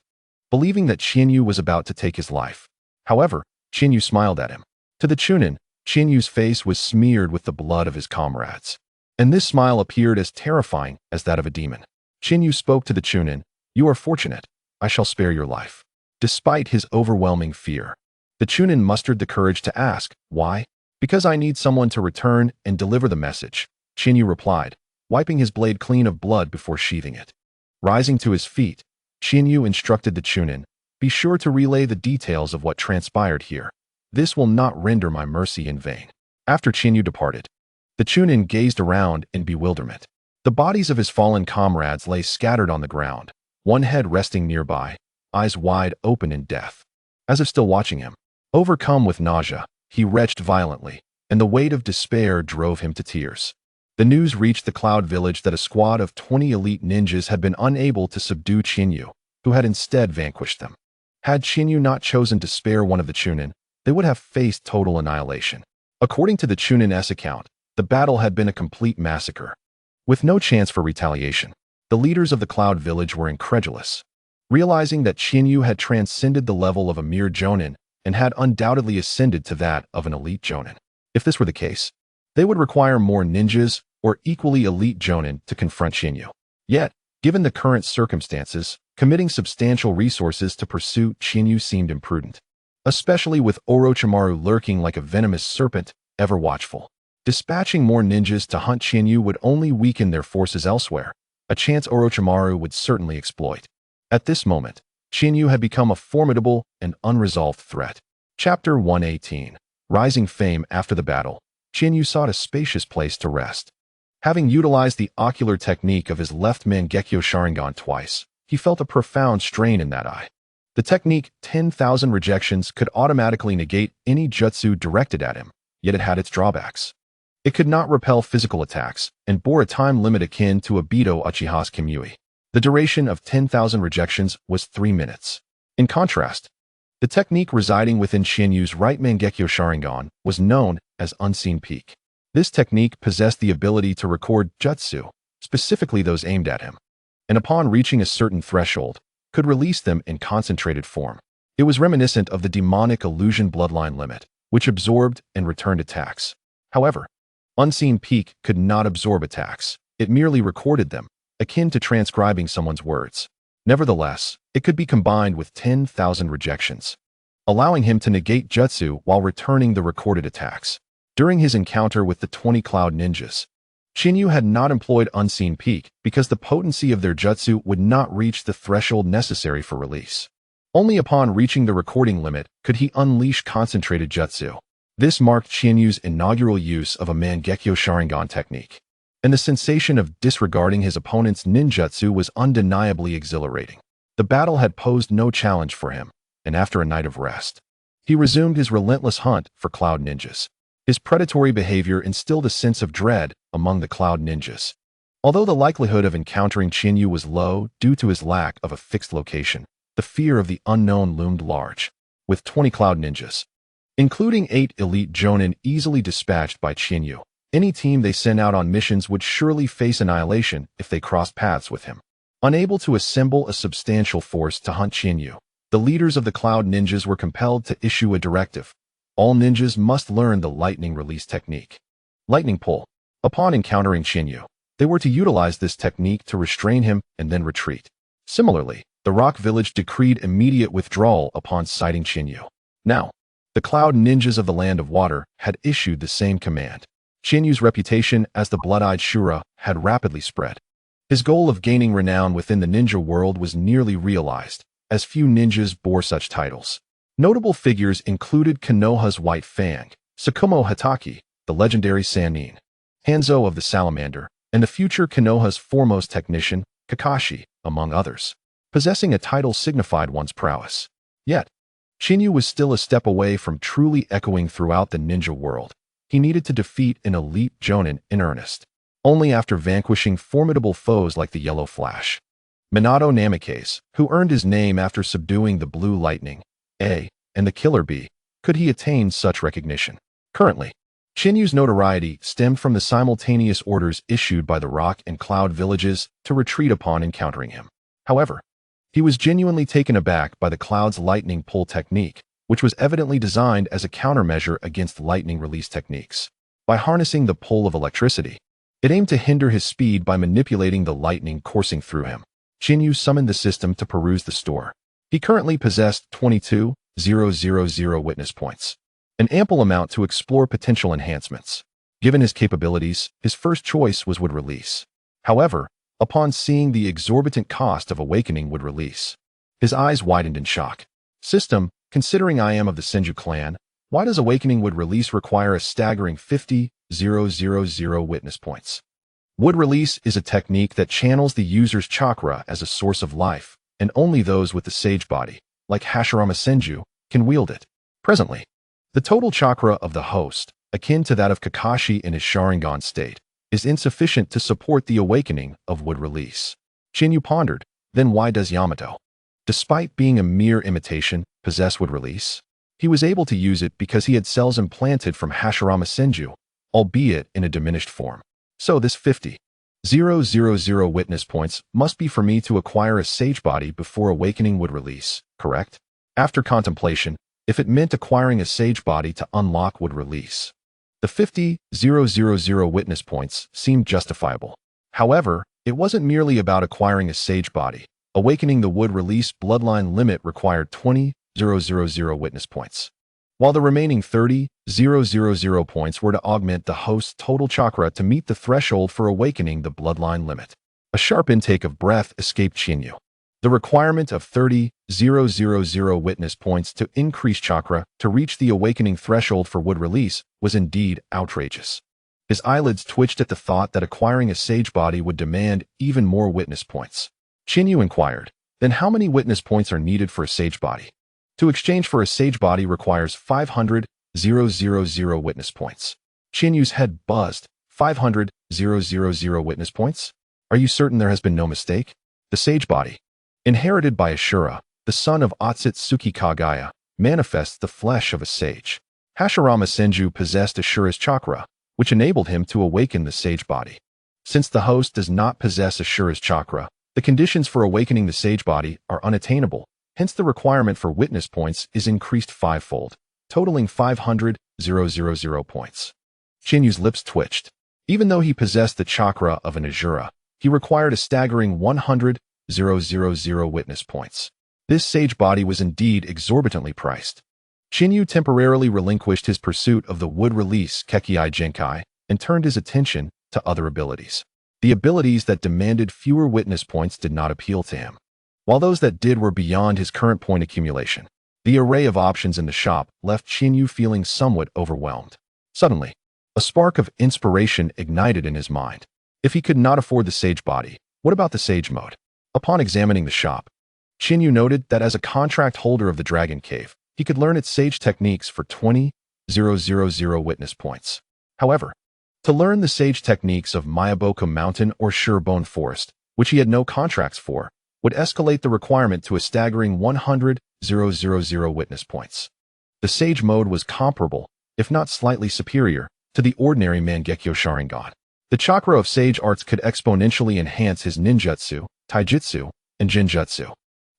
believing that Chiyu was about to take his life. However, Chiyu smiled at him. To the Chunin, Chiyu's face was smeared with the blood of his comrades, and this smile appeared as terrifying as that of a demon. Chiyu spoke to the Chunin, "You are fortunate. I shall spare your life." Despite his overwhelming fear, the Chunin mustered the courage to ask, "Why?" "Because I need someone to return and deliver the message," Chiyu replied, wiping his blade clean of blood before sheathing it. Rising to his feet, Chiyu instructed the Chunin, "Be sure to relay the details of what transpired here. This will not render my mercy in vain." After Chiyu departed, the Chunin gazed around in bewilderment. The bodies of his fallen comrades lay scattered on the ground, one head resting nearby, eyes wide open in death. As if still watching him, overcome with nausea, he retched violently, and the weight of despair drove him to tears. The news reached the Cloud Village that a squad of 20 elite ninjas had been unable to subdue Chiyu, who had instead vanquished them. Had Chiyu not chosen to spare one of the Chunin, they would have faced total annihilation. According to the Chunin's account, the battle had been a complete massacre, with no chance for retaliation. The leaders of the Cloud Village were incredulous, realizing that Chiyu had transcended the level of a mere jonin and had undoubtedly ascended to that of an elite jonin. If this were the case, they would require more ninjas or equally elite jonin to confront Chiyu. Yet, given the current circumstances, committing substantial resources to pursue Chiyu seemed imprudent, especially with Orochimaru lurking like a venomous serpent, ever watchful. Dispatching more ninjas to hunt Chiyu would only weaken their forces elsewhere, a chance Orochimaru would certainly exploit. At this moment, Chiyu had become a formidable and unresolved threat. Chapter 118. Rising fame. After the battle, Chiyu sought a spacious place to rest. Having utilized the ocular technique of his left Mangekyo Sharingan twice, he felt a profound strain in that eye. The technique 10,000 rejections could automatically negate any jutsu directed at him, yet it had its drawbacks. It could not repel physical attacks and bore a time limit akin to a Bido Uchiha's Kimui. The duration of 10,000 rejections was 3 minutes. In contrast, the technique residing within Chinyu's right Mangekyo Sharingan was known as Unseen Peak. This technique possessed the ability to record jutsu, specifically those aimed at him, and upon reaching a certain threshold, could release them in concentrated form. It was reminiscent of the demonic illusion bloodline limit, which absorbed and returned attacks. However, Unseen Peak could not absorb attacks. It merely recorded them, akin to transcribing someone's words. Nevertheless, it could be combined with 10,000 rejections, allowing him to negate jutsu while returning the recorded attacks. During his encounter with the 20 Cloud Ninjas, Chiyu had not employed Unseen Peak because the potency of their jutsu would not reach the threshold necessary for release. Only upon reaching the recording limit could he unleash concentrated jutsu. This marked Chinyu's inaugural use of a Mangekyo Sharingan technique, and the sensation of disregarding his opponent's ninjutsu was undeniably exhilarating. The battle had posed no challenge for him, and after a night of rest, he resumed his relentless hunt for Cloud Ninjas. His predatory behavior instilled a sense of dread among the Cloud Ninjas. Although the likelihood of encountering Chiyu was low due to his lack of a fixed location, the fear of the unknown loomed large. With 20 Cloud Ninjas, including 8 elite jonin easily dispatched by Chiyu, any team they sent out on missions would surely face annihilation if they crossed paths with him. Unable to assemble a substantial force to hunt Chiyu, the leaders of the Cloud Ninjas were compelled to issue a directive. All ninjas must learn the lightning release technique. Lightning pull. Upon encountering Chiyu, they were to utilize this technique to restrain him and then retreat. Similarly, the Rock Village decreed immediate withdrawal upon sighting Chiyu. Now, the Cloud Ninjas of the Land of Water had issued the same command. Chinyu's reputation as the Blood-Eyed Shura had rapidly spread. His goal of gaining renown within the ninja world was nearly realized, as few ninjas bore such titles. Notable figures included Konoha's White Fang, Tsukumo Hatake, the legendary Sannin, Hanzo of the Salamander, and the future Konoha's foremost technician, Kakashi, among others. Possessing a title signified one's prowess. Yet, Chiyu was still a step away from truly echoing throughout the ninja world. He needed to defeat an elite jonin in earnest. Only after vanquishing formidable foes like the Yellow Flash, Minato Namikaze, who earned his name after subduing the Blue Lightning, and the Killer Bee, could he attain such recognition. Currently, Chinyu's notoriety stemmed from the simultaneous orders issued by the Rock and Cloud Villages to retreat upon encountering him. However, he was genuinely taken aback by the Cloud's lightning pull technique, which was evidently designed as a countermeasure against lightning release techniques. By harnessing the pull of electricity, it aimed to hinder his speed by manipulating the lightning coursing through him. Chiyu summoned the system to peruse the store. He currently possessed 22,000 witness points, an ample amount to explore potential enhancements. Given his capabilities, his first choice was wood release. However, upon seeing the exorbitant cost of awakening would release, his eyes widened in shock. System, considering I am of the Senju clan, why does awakening would release require a staggering 50,000 witness points? Wood release is a technique that channels the user's chakra as a source of life, and only those with the sage body, like Hashirama Senju, can wield it. Presently, the total chakra of the host, akin to that of Kakashi in his Sharingan state, is insufficient to support the awakening of wood release. Chiyu pondered, then why does Yamato, despite being a mere imitation, possess wood release? He was able to use it because he had cells implanted from Hashirama Senju, albeit in a diminished form. So this 50,000 witness points must be for me to acquire a sage body before awakening would release, correct? After contemplation, if it meant acquiring a sage body to unlock would release, the 50,000 witness points seemed justifiable. However, it wasn't merely about acquiring a sage body. Awakening the would release bloodline limit required 20,000 witness points, while the remaining 30,000 points were to augment the host's total chakra to meet the threshold for awakening the bloodline limit. A sharp intake of breath escaped Chiyu. The requirement of 30,000 witness points to increase chakra to reach the awakening threshold for wood release was indeed outrageous. His eyelids twitched at the thought that acquiring a sage body would demand even more witness points. Chiyu inquired, then how many witness points are needed for a sage body? To exchange for a sage body requires 500,000 witness points. Chinyu's head buzzed. 500,000 witness points? Are you certain there has been no mistake? The sage body, inherited by Ashura, the son of Otsutsuki Kagaya, manifests the flesh of a sage. Hashirama Senju possessed Ashura's chakra, which enabled him to awaken the sage body. Since the host does not possess Ashura's chakra, the conditions for awakening the sage body are unattainable. Hence, the requirement for witness points is increased fivefold, totaling 500,000 points. Chinyu's lips twitched. Even though he possessed the chakra of an Ashura, he required a staggering 100,000 witness points. This sage body was indeed exorbitantly priced. Chiyu temporarily relinquished his pursuit of the wood release Kekkei Genkai and turned his attention to other abilities. The abilities that demanded fewer witness points did not appeal to him, while those that did were beyond his current point accumulation. The array of options in the shop left Chiyu feeling somewhat overwhelmed. Suddenly, a spark of inspiration ignited in his mind. If he could not afford the sage body, what about the sage mode? Upon examining the shop, Chiyu noted that as a contract holder of the Dragon Cave, he could learn its sage techniques for 20,000 witness points. However, to learn the sage techniques of Mayaboku Mountain or Surebone Forest, which he had no contracts for, would escalate the requirement to a staggering 100,000 witness points. The sage mode was comparable, if not slightly superior, to the ordinary Mangekyo Sharingan. The chakra of sage arts could exponentially enhance his ninjutsu, taijutsu, and genjutsu.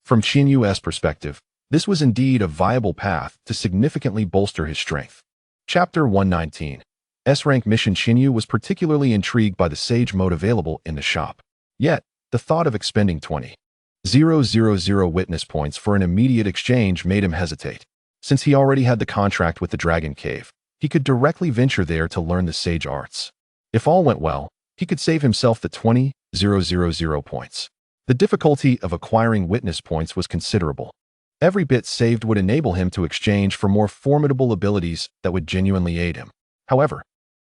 From Chinyu's perspective, this was indeed a viable path to significantly bolster his strength. Chapter 119. S-rank mission. Chiyu was particularly intrigued by the sage mode available in the shop. Yet, the thought of expending 20,000 witness points for an immediate exchange made him hesitate. Since he already had the contract with the Dragon Cave, he could directly venture there to learn the sage arts. If all went well, he could save himself the 20,000 points. The difficulty of acquiring witness points was considerable. Every bit saved would enable him to exchange for more formidable abilities that would genuinely aid him. However,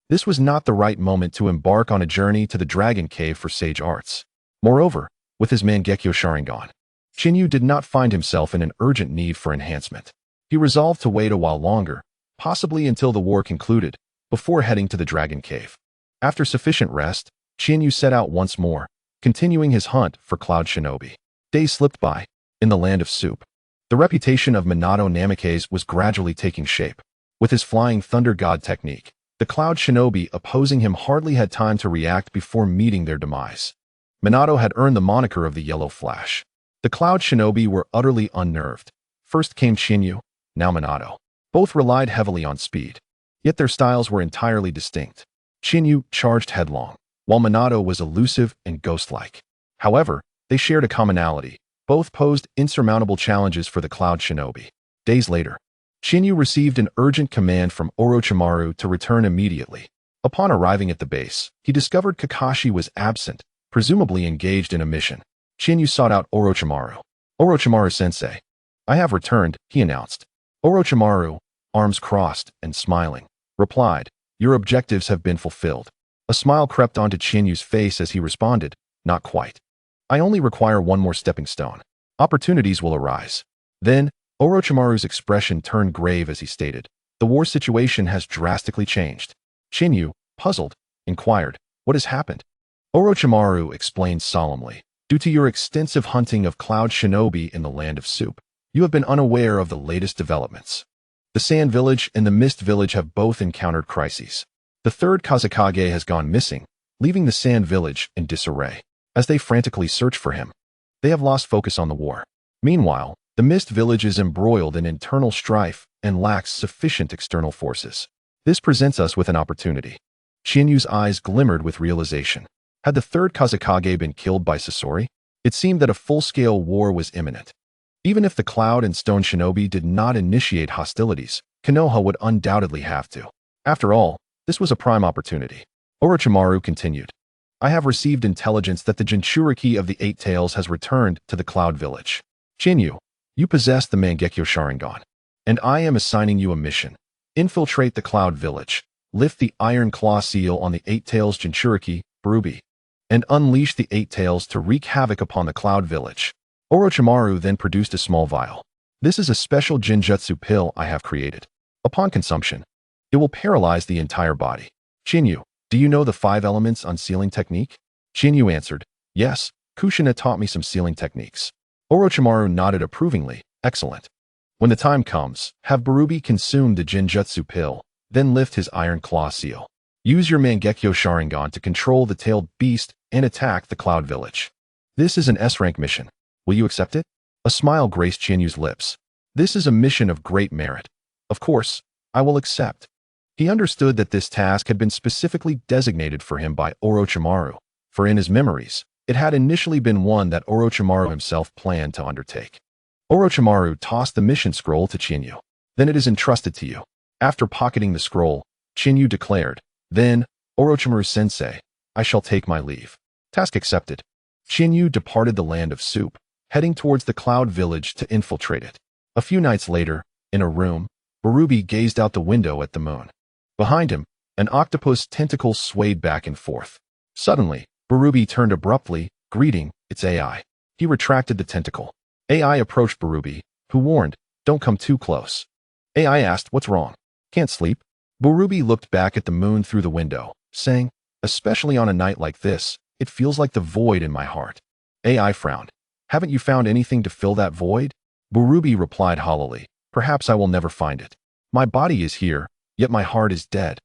this was not the right moment to embark on a journey to the Dragon Cave for sage arts. Moreover, with his Mangekyo Sharingan, Chiyu did not find himself in an urgent need for enhancement. He resolved to wait a while longer, possibly until the war concluded, before heading to the Dragon Cave. After sufficient rest, Chiyu set out once more, continuing his hunt for Cloud Shinobi. Days slipped by. In the land of soup, the reputation of Minato Namikaze was gradually taking shape. With his flying thunder god technique, the Cloud Shinobi opposing him hardly had time to react before meeting their demise. Minato had earned the moniker of the Yellow Flash. The Cloud Shinobi were utterly unnerved. First came Chiyu, now Minato. Both relied heavily on speed, yet their styles were entirely distinct. Chiyu charged headlong, while Minato was elusive and ghost-like. However, they shared a commonality. Both posed insurmountable challenges for the Cloud Shinobi. Days later, Chiyu received an urgent command from Orochimaru to return immediately. Upon arriving at the base, he discovered Kakashi was absent, presumably engaged in a mission. Chiyu sought out Orochimaru. Orochimaru-sensei. I have returned, he announced. Orochimaru, arms crossed and smiling, replied, your objectives have been fulfilled. A smile crept onto Chiyu's face as he responded, not quite. I only require one more stepping stone. Opportunities will arise. Then, Orochimaru's expression turned grave as he stated, the war situation has drastically changed. Chiyu, puzzled, inquired, what has happened? Orochimaru explained solemnly, due to your extensive hunting of cloud shinobi in the land of soup, you have been unaware of the latest developments. The Sand Village and the Mist Village have both encountered crises. The third Kazekage has gone missing, leaving the Sand Village in disarray. As they frantically search for him, they have lost focus on the war. Meanwhile, the Mist Village is embroiled in internal strife and lacks sufficient external forces. This presents us with an opportunity. Chinyu's eyes glimmered with realization. Had the third Kazekage been killed by Sasori? It seemed that a full-scale war was imminent. Even if the Cloud and Stone Shinobi did not initiate hostilities, Konoha would undoubtedly have to. After all, this was a prime opportunity. Orochimaru continued. I have received intelligence that the Jinchuriki of the Eight Tails has returned to the Cloud Village. Chiyu, you possess the Mangekyo Sharingan, and I am assigning you a mission. Infiltrate the Cloud Village, lift the Iron Claw seal on the Eight Tails Jinchuriki, Barubi, and unleash the Eight Tails to wreak havoc upon the Cloud Village. Orochimaru then produced a small vial. This is a special Jinjutsu pill I have created. Upon consumption, it will paralyze the entire body. Chiyu, do you know the 5 elements unsealing technique? Chiyu answered, yes, Kushina taught me some sealing techniques. Orochimaru nodded approvingly, excellent. When the time comes, have Barubi consume the Jinjutsu pill, then lift his Iron Claw seal. Use your Mangekyo Sharingan to control the tailed beast and attack the Cloud Village. This is an S-rank mission. Will you accept it? A smile graced Chinyu's lips. This is a mission of great merit. Of course, I will accept. He understood that this task had been specifically designated for him by Orochimaru, for in his memories, it had initially been one that Orochimaru himself planned to undertake. Orochimaru tossed the mission scroll to Chinyu. Then it is entrusted to you. After pocketing the scroll, Chinyu declared, then, Orochimaru-sensei, I shall take my leave. Task accepted. Chinyu departed the land of soup, heading towards the Cloud Village to infiltrate it. A few nights later, in a room, Barubi gazed out the window at the moon. Behind him, an octopus tentacle swayed back and forth. Suddenly, Barubi turned abruptly, greeting its AI. He retracted the tentacle. AI approached Barubi, who warned, don't come too close. AI asked, what's wrong? Can't sleep? Barubi looked back at the moon through the window, saying, especially on a night like this, it feels like the void in my heart. AI frowned. Haven't you found anything to fill that void? Barubi replied hollowly, perhaps I will never find it. My body is here, yet my heart is dead.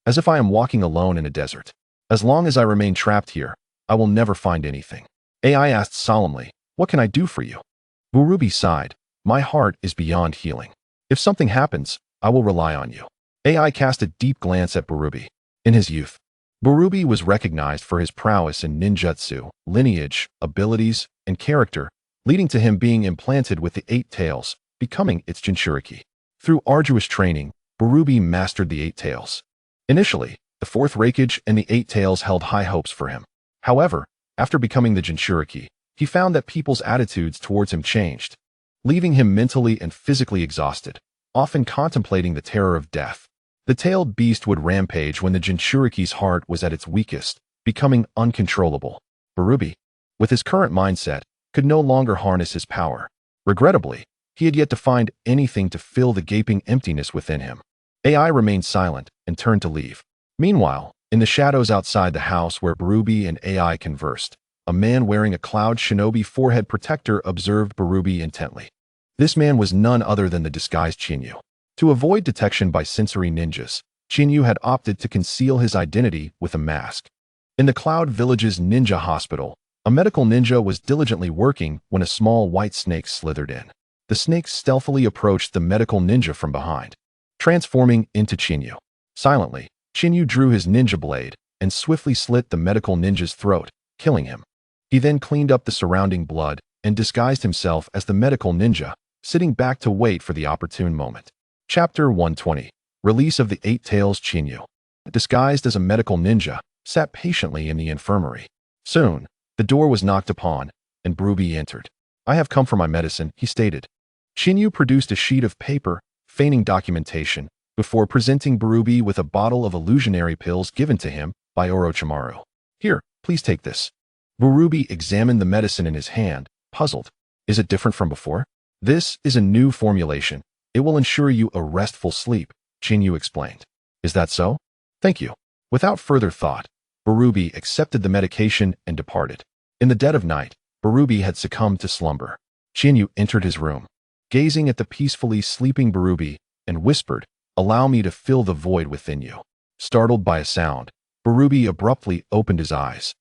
As if I am walking alone in a desert. As long as I remain trapped here, I will never find anything. AI asked solemnly, what can I do for you? Barubi sighed, my heart is beyond healing. If something happens, I will rely on you. AI cast a deep glance at Barubi. In his youth, Barubi was recognized for his prowess in ninjutsu, lineage, abilities, and character, leading to him being implanted with the Eight Tails, becoming its Jinchuriki. Through arduous training, Barubi mastered the Eight Tails. Initially, the Fourth Raikage and the Eight Tails held high hopes for him. However, after becoming the Jinchuriki, he found that people's attitudes towards him changed, leaving him mentally and physically exhausted, often contemplating the terror of death. The tailed beast would rampage when the Jinchuriki's heart was at its weakest, becoming uncontrollable. Barubi, with his current mindset, could no longer harness his power. Regrettably, he had yet to find anything to fill the gaping emptiness within him. AI remained silent and turned to leave. Meanwhile, in the shadows outside the house where Barubi and AI conversed, a man wearing a Cloud Shinobi forehead protector observed Barubi intently. This man was none other than the disguised Chinyu. To avoid detection by sensory ninjas, Chinyu had opted to conceal his identity with a mask. In the Cloud Village's ninja hospital, a medical ninja was diligently working when a small white snake slithered in. The snake stealthily approached the medical ninja from behind, transforming into Chinyu. Silently, Chinyu drew his ninja blade and swiftly slit the medical ninja's throat, killing him. He then cleaned up the surrounding blood and disguised himself as the medical ninja, sitting back to wait for the opportune moment. Chapter 120. Release of the Eight Tails. Chinyu, disguised as a medical ninja, sat patiently in the infirmary. Soon, The door was knocked upon, and Bruby entered. "I have come for my medicine," he stated. Chiyu produced a sheet of paper, feigning documentation, before presenting Bruby with a bottle of illusionary pills given to him by Orochimaru. "Here, please take this." Bruby examined the medicine in his hand, puzzled. "Is it different from before?" "This is a new formulation. It will ensure you a restful sleep," Chiyu explained. "Is that so?" "Thank you." Without further thought, Bruby accepted the medication and departed. In the dead of night, Bruby had succumbed to slumber. Chiyu entered his room, gazing at the peacefully sleeping Bruby, and whispered, "Allow me to fill the void within you." Startled by a sound, Bruby abruptly opened his eyes,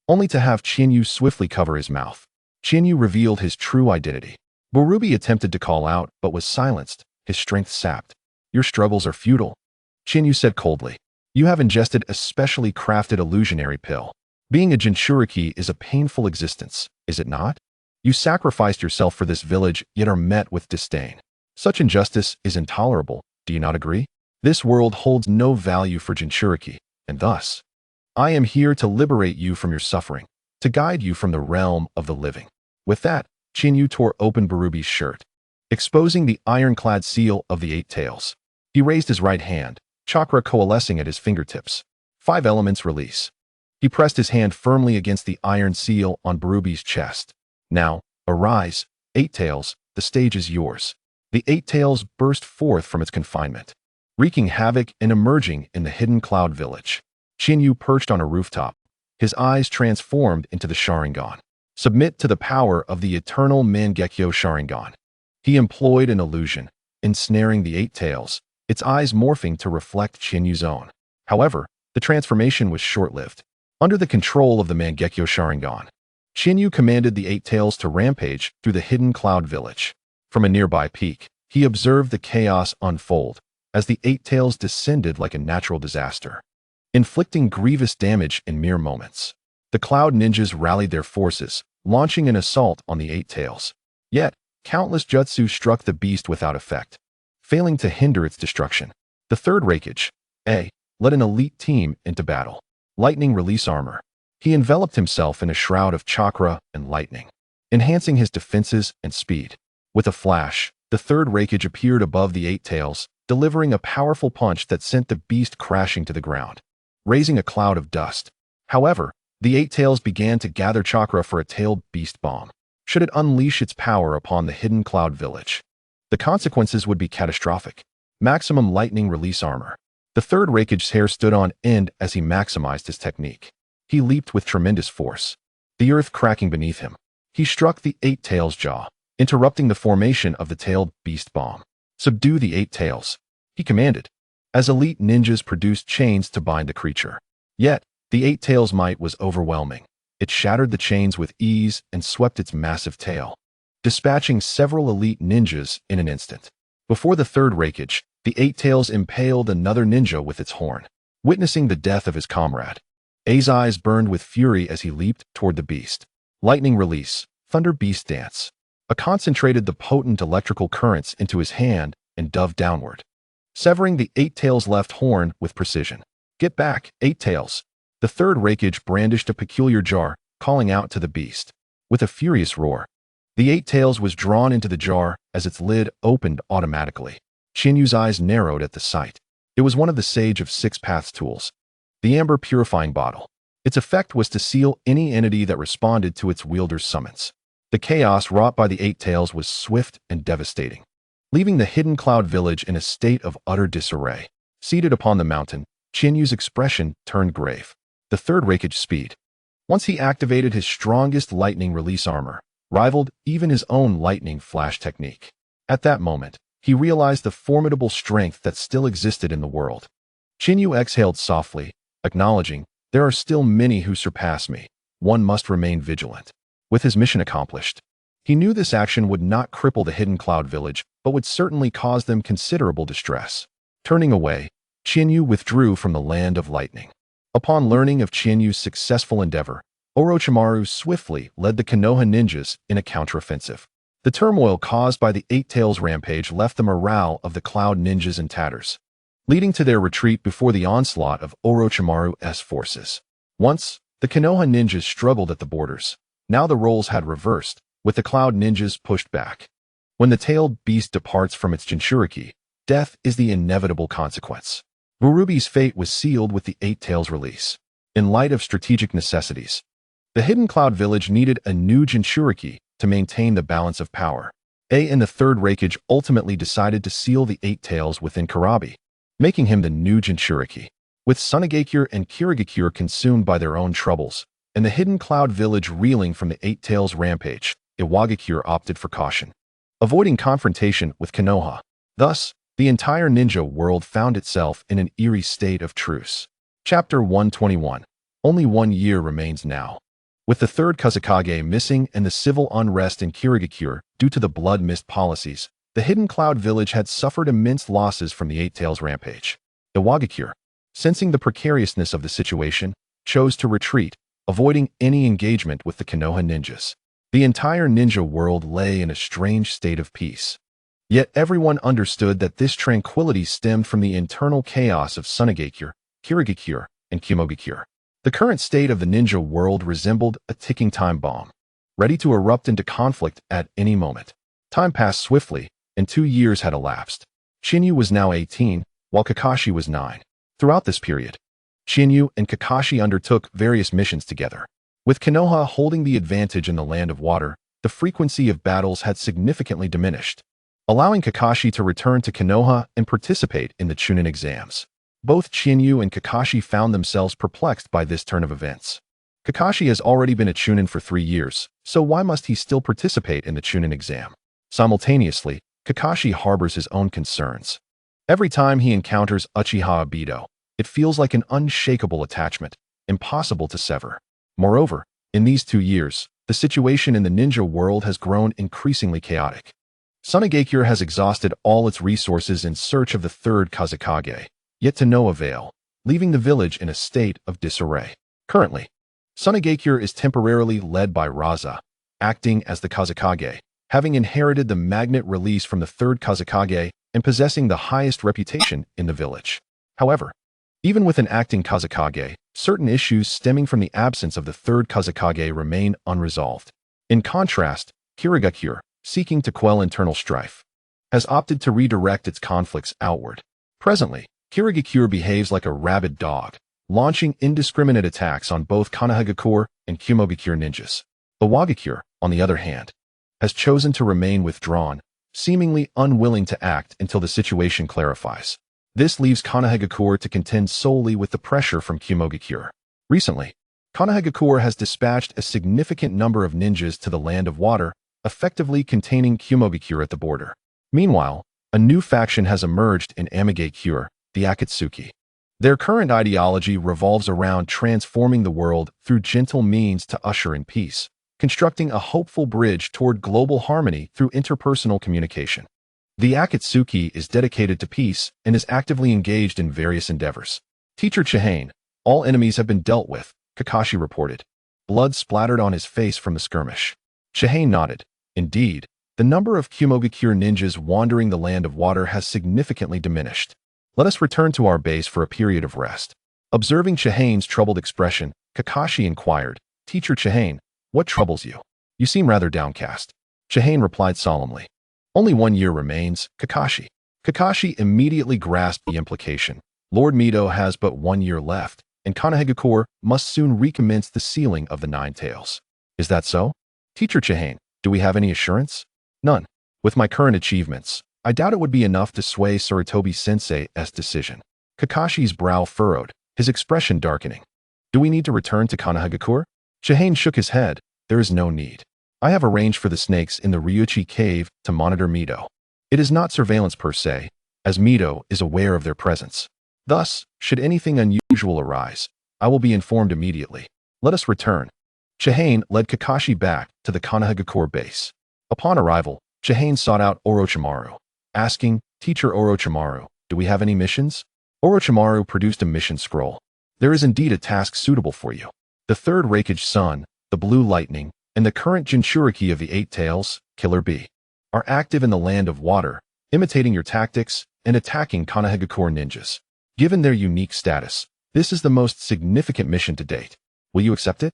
only to have Chiyu swiftly cover his mouth. Chiyu revealed his true identity. Bruby attempted to call out, but was silenced, his strength sapped. "Your struggles are futile," Chiyu said coldly. "You have ingested a specially crafted illusionary pill. Being a Jinchuriki is a painful existence, is it not? You sacrificed yourself for this village, yet are met with disdain. Such injustice is intolerable, do you not agree? This world holds no value for Jinchuriki, and thus, I am here to liberate you from your suffering, to guide you from the realm of the living." With that, Chiyu tore open Bruby's shirt, exposing the ironclad seal of the 8 tails. He raised his right hand, chakra coalescing at his fingertips. 5 elements release. He pressed his hand firmly against the iron seal on Bruby's chest. "Now, arise, 8 tails, the stage is yours." The 8 tails burst forth from its confinement, wreaking havoc and emerging in the hidden cloud village. Chiyu perched on a rooftop, his eyes transformed into the Sharingan. "Submit to the power of the eternal Mangekyo Sharingan." He employed an illusion, ensnaring the 8 tails, its eyes morphing to reflect Chinyu's own. However, the transformation was short-lived. Under the control of the Mangekyo Sharingan, Chiyu commanded the 8 tails to rampage through the hidden cloud village. From a nearby peak, he observed the chaos unfold as the 8 tails descended like a natural disaster, inflicting grievous damage in mere moments. The cloud ninjas rallied their forces, launching an assault on the 8 tails. Yet, countless jutsu struck the beast without effect, failing to hinder its destruction. The third Raikage, led an elite team into battle. Lightning release armor. He enveloped himself in a shroud of chakra and lightning, enhancing his defenses and speed. With a flash, the third Raikage appeared above the 8 tails, delivering a powerful punch that sent the beast crashing to the ground, raising a cloud of dust. However, the 8 tails began to gather chakra for a tailed beast bomb. Should it unleash its power upon the hidden cloud village, the consequences would be catastrophic. Maximum lightning release armor. The third Raikage's hair stood on end as he maximized his technique. He leaped with tremendous force, the earth cracking beneath him. He struck the 8 tails' jaw, interrupting the formation of the tailed beast bomb. "Subdue the 8 tails," he commanded, as elite ninjas produced chains to bind the creature. Yet, the 8 tails' might was overwhelming. It shattered the chains with ease and swept its massive tail, dispatching several elite ninjas in an instant. Before the third Raikage, the 8 tails impaled another ninja with its horn, witnessing the death of his comrade. A's eyes burned with fury as he leaped toward the beast. Lightning release, thunder beast dance. A concentrated the potent electrical currents into his hand and dove downward, severing the 8 tails' left horn with precision. "Get back, 8 tails." The third Raikage brandished a peculiar jar, calling out to the beast. With a furious roar, the 8 tails was drawn into the jar as its lid opened automatically. Chinyu's eyes narrowed at the sight. It was one of the Sage of 6 Paths tools, the Amber Purifying Bottle. Its effect was to seal any entity that responded to its wielder's summons. The chaos wrought by the 8 tails was swift and devastating, leaving the hidden cloud village in a state of utter disarray. Seated upon the mountain, Chinyu's expression turned grave. The third Raikage's speed, once he activated his strongest lightning release armor, rivaled even his own lightning flash technique. At that moment, he realized the formidable strength that still existed in the world. Chinyu exhaled softly, acknowledging, "There are still many who surpass me. One must remain vigilant." With his mission accomplished, he knew this action would not cripple the hidden cloud village, but would certainly cause them considerable distress. Turning away, Chinyu withdrew from the land of lightning. Upon learning of Chinyu's successful endeavor, Orochimaru swiftly led the Konoha ninjas in a counteroffensive. The turmoil caused by the 8 tails rampage left the morale of the cloud ninjas in tatters, leading to their retreat before the onslaught of Orochimaru's forces. Once The Konoha ninjas struggled at the borders. Now the roles had reversed, with the Cloud ninjas pushed back. When the tailed beast departs from its Jinchuriki, death is the inevitable consequence. Urubi's fate was sealed with the Eight Tails release. In light of strategic necessities, the Hidden Cloud Village needed a new Jinchuriki to maintain the balance of power. A and the Third Raikage ultimately decided to seal the Eight Tails within Kurabi, making him the new Jinchuriki. With Sunagakure and Kirigakure consumed by their own troubles, and the Hidden Cloud Village reeling from the Eight Tails rampage, Iwagakure opted for caution, avoiding confrontation with Konoha. Thus, the entire ninja world found itself in an eerie state of truce. Chapter 121. Only 1 year remains now. With the third Kazekage missing and the civil unrest in Kirigakure due to the blood mist policies, the Hidden Cloud Village had suffered immense losses from the Eight Tails rampage. Iwagakure, sensing the precariousness of the situation, chose to retreat, avoiding any engagement with the Konoha ninjas. The entire ninja world lay in a strange state of peace. Yet everyone understood that this tranquility stemmed from the internal chaos of Sunagakure, Kirigakure, and Kumogakure. The current state of the ninja world resembled a ticking time bomb, ready to erupt into conflict at any moment. Time passed swiftly, and 2 years had elapsed. Chiyu was now 18, while Kakashi was 9. Throughout this period, Chiyu and Kakashi undertook various missions together. With Konoha holding the advantage in the Land of Water, the frequency of battles had significantly diminished, allowing Kakashi to return to Konoha and participate in the Chunin exams. Both Chiyu and Kakashi found themselves perplexed by this turn of events. Kakashi has already been a Chunin for 3 years, so why must he still participate in the Chunin exam? Simultaneously, Kakashi harbors his own concerns. Every time he encounters Uchiha Obito, it feels like an unshakable attachment, impossible to sever. Moreover, in these 2 years, the situation in the ninja world has grown increasingly chaotic. Sunagakure has exhausted all its resources in search of the third Kazekage, yet to no avail, leaving the village in a state of disarray. Currently, Sunagakure is temporarily led by Raza, acting as the Kazekage, having inherited the magnet release from the third Kazekage and possessing the highest reputation in the village. However, even with an acting Kazekage, certain issues stemming from the absence of the third Kazekage remain unresolved. In contrast, Kirigakure, seeking to quell internal strife, has opted to redirect its conflicts outward. Presently, Kirigakure behaves like a rabid dog, launching indiscriminate attacks on both Konohagakure and Kumogakure ninjas. Iwagakure, on the other hand, has chosen to remain withdrawn, seemingly unwilling to act until the situation clarifies. This leaves Konohagakure to contend solely with the pressure from Kumogakure. Recently, Konohagakure has dispatched a significant number of ninjas to the Land of Water, effectively containing Kumogakure at the border. Meanwhile, a new faction has emerged in Amigakure, the Akatsuki. Their current ideology revolves around transforming the world through gentle means to usher in peace, constructing a hopeful bridge toward global harmony through interpersonal communication. The Akatsuki is dedicated to peace and is actively engaged in various endeavors. Teacher Chihane, all enemies have been dealt with, Kakashi reported. Blood splattered on his face from the skirmish. Chihane nodded. Indeed, the number of Kumogakure ninjas wandering the Land of Water has significantly diminished. Let us return to our base for a period of rest. Observing Chihane's troubled expression, Kakashi inquired, Teacher Chihane, what troubles you? You seem rather downcast. Chihane replied solemnly. Only 1 year remains, Kakashi. Kakashi immediately grasped the implication. Lord Mito has but 1 year left, and Konohagakure must soon recommence the sealing of the 9 tails. Is that so? Teacher Chihane, do we have any assurance? None. With my current achievements, I doubt it would be enough to sway Sarutobi-sensei's decision. Kakashi's brow furrowed, his expression darkening. Do we need to return to Konohagakure? Chihane shook his head. There is no need. I have arranged for the snakes in the Ryuchi cave to monitor Mito. It is not surveillance per se, as Mito is aware of their presence. Thus, should anything unusual arise, I will be informed immediately. Let us return. Chihane led Kakashi back to the Konohagakure base. Upon arrival, Chihane sought out Orochimaru, asking, Teacher Orochimaru, do we have any missions? Orochimaru produced a mission scroll. There is indeed a task suitable for you. The third Raikage Sun, the Blue Lightning, and the current Jinchuriki of the Eight Tails, Killer Bee, are active in the Land of Water, imitating your tactics and attacking Konohagakure ninjas. Given their unique status, this is the most significant mission to date. Will you accept it?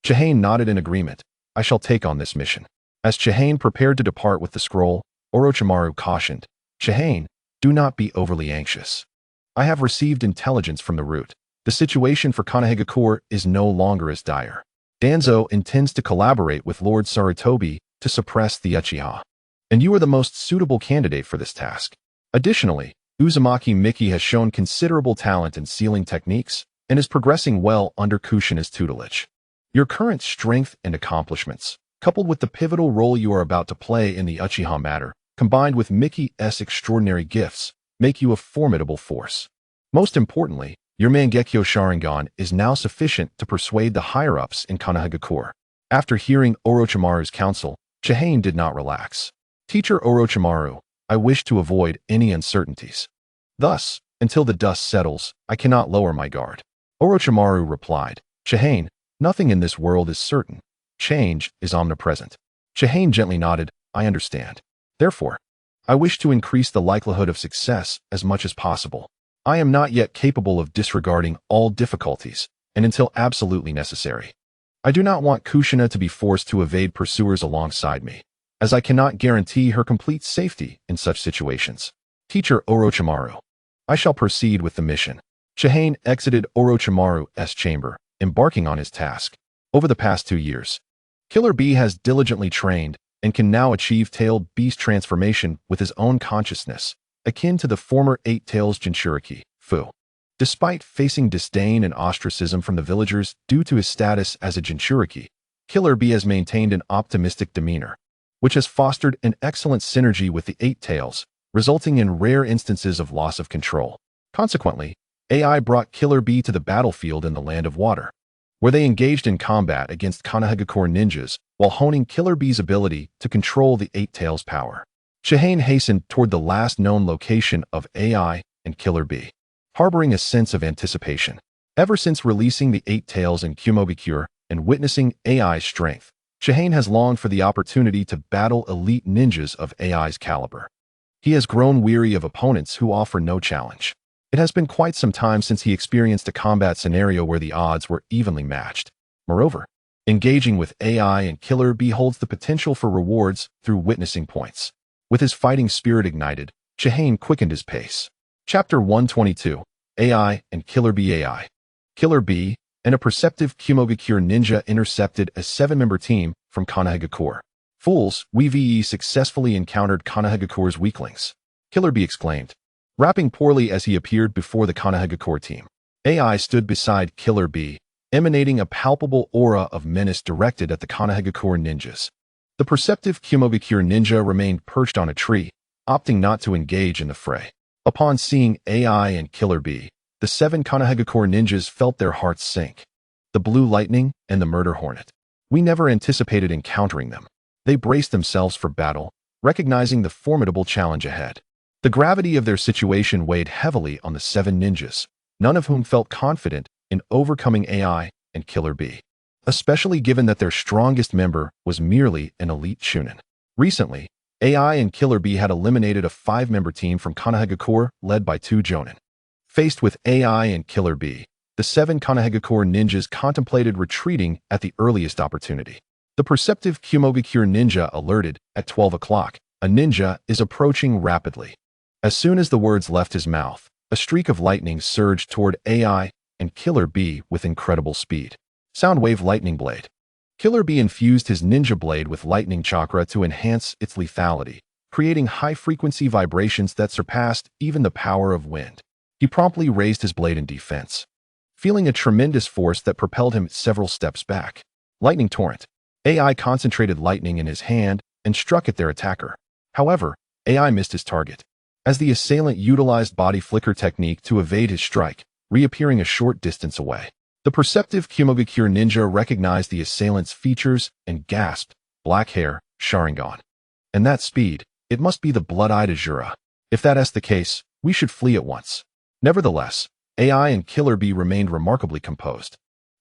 Chihane nodded in agreement. I shall take on this mission. As Chihane prepared to depart with the scroll, Orochimaru cautioned, Chihane, do not be overly anxious. I have received intelligence from the root. The situation for Konohagakure is no longer as dire. Danzo intends to collaborate with Lord Sarutobi to suppress the Uchiha. And you are the most suitable candidate for this task. Additionally, Uzumaki Miki has shown considerable talent in sealing techniques and is progressing well under Kushina's tutelage. Your current strength and accomplishments, coupled with the pivotal role you are about to play in the Uchiha matter, combined with Miki's extraordinary gifts, make you a formidable force. Most importantly, your Mangekyo Sharingan is now sufficient to persuade the higher-ups in Konohagakure. After hearing Orochimaru's counsel, Chihane did not relax. Teacher Orochimaru, I wish to avoid any uncertainties. Thus, until the dust settles, I cannot lower my guard. Orochimaru replied, Chihane, nothing in this world is certain. Change is omnipresent. Chihane gently nodded, I understand. Therefore, I wish to increase the likelihood of success as much as possible. I am not yet capable of disregarding all difficulties, and until absolutely necessary. I do not want Kushina to be forced to evade pursuers alongside me, as I cannot guarantee her complete safety in such situations. Teacher Orochimaru, I shall proceed with the mission. Chihane exited Orochimaru's chamber, embarking on his task. Over the past 2 years, Killer Bee has diligently trained and can now achieve tailed beast transformation with his own consciousness, akin to the former Eight Tails Jinchuriki, Fu. Despite facing disdain and ostracism from the villagers due to his status as a Jinchuriki, Killer Bee has maintained an optimistic demeanor, which has fostered an excellent synergy with the Eight Tails, resulting in rare instances of loss of control. Consequently, AI brought Killer Bee to the battlefield in the Land of Water, where they engaged in combat against Konohagakure ninjas while honing Killer Bee's ability to control the Eight Tails' power. Chihane hastened toward the last known location of AI and Killer Bee, harboring a sense of anticipation. Ever since releasing the Eight Tails in Kumogakure and witnessing AI's strength, Chihane has longed for the opportunity to battle elite ninjas of AI's caliber. He has grown weary of opponents who offer no challenge. It has been quite some time since he experienced a combat scenario where the odds were evenly matched. Moreover, engaging with AI and Killer Bee holds the potential for rewards through witnessing points. With his fighting spirit ignited, Chihane quickened his pace. Chapter 122, AI and Killer Bee AI. Killer Bee and a perceptive Kumogakure ninja intercepted a 7-member team from Konohagakure. Fools, we successfully encountered Konohagakure's weaklings, Killer Bee exclaimed, rapping poorly as he appeared before the Konohagakure team. AI stood beside Killer Bee, emanating a palpable aura of menace directed at the Konohagakure ninjas. The perceptive Kumogakure ninja remained perched on a tree, opting not to engage in the fray. Upon seeing AI and Killer Bee, the 7 Konohagakure ninjas felt their hearts sink. The Blue Lightning and the Murder Hornet. We never anticipated encountering them. They braced themselves for battle, recognizing the formidable challenge ahead. The gravity of their situation weighed heavily on the 7 ninjas, none of whom felt confident in overcoming AI and Killer Bee, especially given that their strongest member was merely an elite Chunin. Recently, AI and Killer Bee had eliminated a 5-member team from Konohagakure led by 2 Jonin. Faced with AI and Killer Bee, the 7 Konohagakure ninjas contemplated retreating at the earliest opportunity. The perceptive Kumogakure ninja alerted, at 12 o'clock, a ninja is approaching rapidly. As soon as the words left his mouth, a streak of lightning surged toward AI and Killer Bee with incredible speed. Soundwave Lightning Blade. Killer Bee infused his ninja blade with lightning chakra to enhance its lethality, creating high-frequency vibrations that surpassed even the power of wind. He promptly raised his blade in defense, feeling a tremendous force that propelled him several steps back. Lightning Torrent. AI concentrated lightning in his hand and struck at their attacker. However, AI missed his target, as the assailant utilized body flicker technique to evade his strike, reappearing a short distance away. The perceptive Kumogakure ninja recognized the assailant's features and gasped, black hair, Sharingan. And that speed, it must be the blood-eyed Azura. If that's the case, we should flee at once. Nevertheless, AI and Killer Bee remained remarkably composed.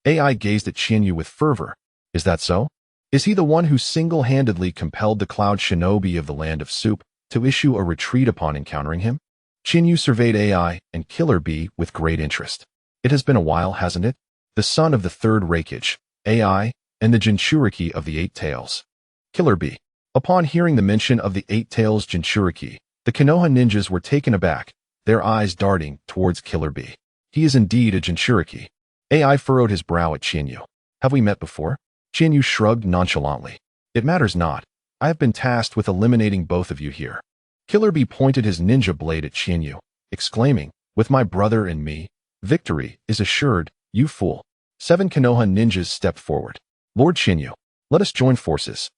AI gazed at Chiyu with fervor. Is that so? Is he the one who single-handedly compelled the Cloud Shinobi of the Land of Soup to issue a retreat upon encountering him? Chiyu surveyed AI and Killer Bee with great interest. It has been a while, hasn't it? the son of the third Reikage, AI, and the Jinchuriki of the Eight Tails. Killer Bee. Upon hearing the mention of the Eight Tails Jinchuriki, the Konoha ninjas were taken aback, their eyes darting towards Killer Bee. He is indeed a Jinchuriki. AI furrowed his brow at Chiyu. Have we met before? Chiyu shrugged nonchalantly. It matters not. I have been tasked with eliminating both of you here. Killer Bee pointed his ninja blade at Chiyu, exclaiming, with my brother and me, victory is assured, you fool. 7 Konoha ninjas stepped forward. Lord Chiyu, let us join forces.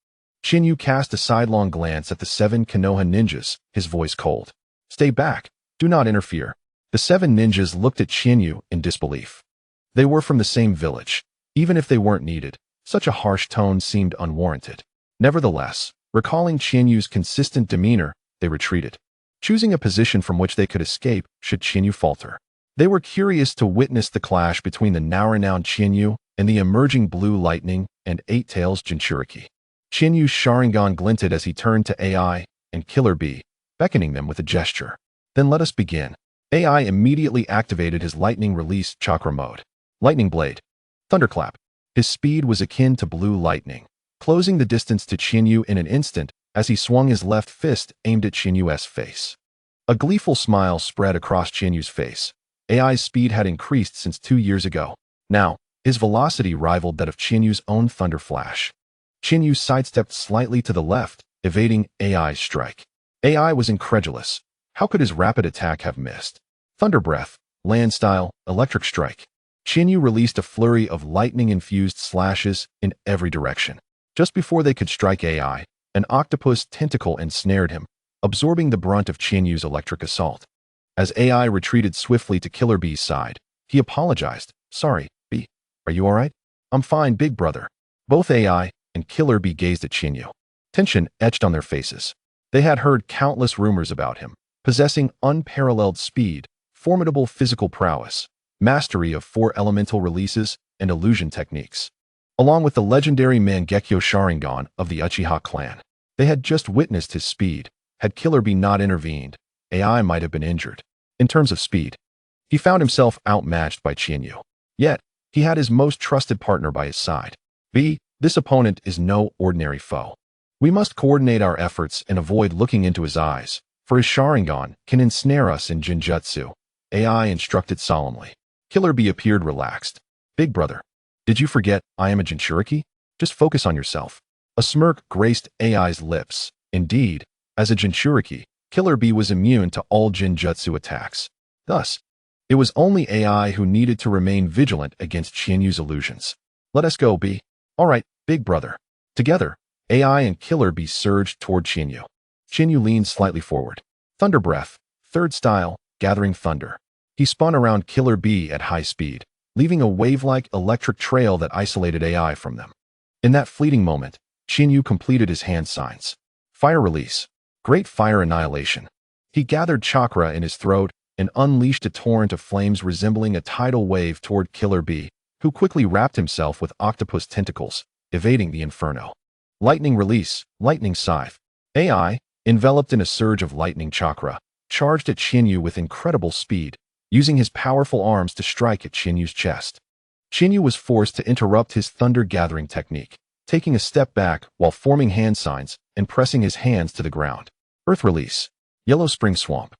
Chiyu cast a sidelong glance at the 7 Konoha ninjas, his voice cold. Stay back. Do not interfere. The 7 ninjas looked at Chiyu in disbelief. They were from the same village. Even if they weren't needed, such a harsh tone seemed unwarranted. Nevertheless, recalling Chinyu's consistent demeanor, they retreated, choosing a position from which they could escape should Chinyu falter. They were curious to witness the clash between the now-renowned Chinyu and the emerging Blue Lightning and Eight Tails Jinchuriki. Chinyu's Sharingan glinted as he turned to AI and Killer Bee, beckoning them with a gesture. Then let us begin. AI immediately activated his lightning release chakra mode. Lightning Blade. Thunderclap. His speed was akin to blue lightning, closing the distance to Chinyu in an instant as he swung his left fist aimed at Chinyu's face. A gleeful smile spread across Chinyu's face. AI's speed had increased since 2 years ago. Now, his velocity rivaled that of Chinyu's own Thunder Flash. Chinyu sidestepped slightly to the left, evading AI's strike. AI was incredulous. How could his rapid attack have missed? Thunder Breath, Land Style, Electric Strike. Chinyu released a flurry of lightning-infused slashes in every direction. Just before they could strike AI, an octopus tentacle ensnared him, absorbing the brunt of Chinyu's electric assault. As AI retreated swiftly to Killer Bee's side, he apologized. Sorry, Bee. Are you alright? I'm fine, big brother. Both AI and Killer Bee gazed at Chinyu. Tension etched on their faces. They had heard countless rumors about him, possessing unparalleled speed, formidable physical prowess, mastery of 4 elemental releases, and illusion techniques. Along with the legendary Mangekyo Sharingan of the Uchiha clan. They had just witnessed his speed. Had Killer Bee not intervened, AI might have been injured. In terms of speed, he found himself outmatched by Chinyu. Yet, he had his most trusted partner by his side. Bee, this opponent is no ordinary foe. We must coordinate our efforts and avoid looking into his eyes, for his Sharingan can ensnare us in Jinjutsu. AI instructed solemnly. Killer Bee appeared relaxed. Big brother, did you forget I am a Jinchuriki? Just focus on yourself. A smirk graced AI's lips. Indeed, as a Jinchuriki, Killer Bee was immune to all Jinjutsu attacks. Thus, it was only AI who needed to remain vigilant against Chinyu's illusions. Let us go, Bee. Alright, big brother. Together, AI and Killer Bee surged toward Chinyu. Chinyu leaned slightly forward. Thunder Breath, third style, gathering thunder. He spun around Killer Bee at high speed, leaving a wave-like electric trail that isolated AI from them. In that fleeting moment, Chinyu completed his hand signs. Fire release. Great fire annihilation. He gathered chakra in his throat and unleashed a torrent of flames resembling a tidal wave toward Killer Bee, who quickly wrapped himself with octopus tentacles, evading the inferno. Lightning release, lightning scythe. AI, enveloped in a surge of lightning chakra, charged at Chinyu with incredible speed, using his powerful arms to strike at Chinyu's chest. Chinyu was forced to interrupt his thunder-gathering technique, taking a step back while forming hand signs and pressing his hands to the ground. Earth release. Yellow Spring Swamp.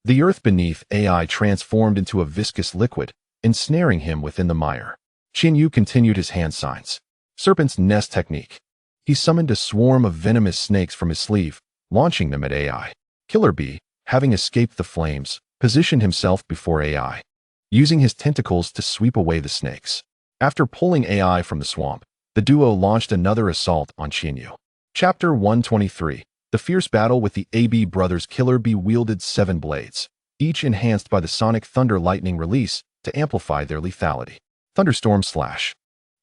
The earth beneath AI transformed into a viscous liquid, ensnaring him within the mire. Chinyu continued his hand signs. Serpent's Nest Technique. He summoned a swarm of venomous snakes from his sleeve, launching them at AI. Killer Bee, having escaped the flames, positioned himself before AI, using his tentacles to sweep away the snakes. After pulling AI from the swamp, the duo launched another assault on Chinyu. Chapter 123. The fierce battle with the AB brothers. Killer Bee wielded 7 blades, each enhanced by the sonic thunder lightning release to amplify their lethality. Thunderstorm Slash.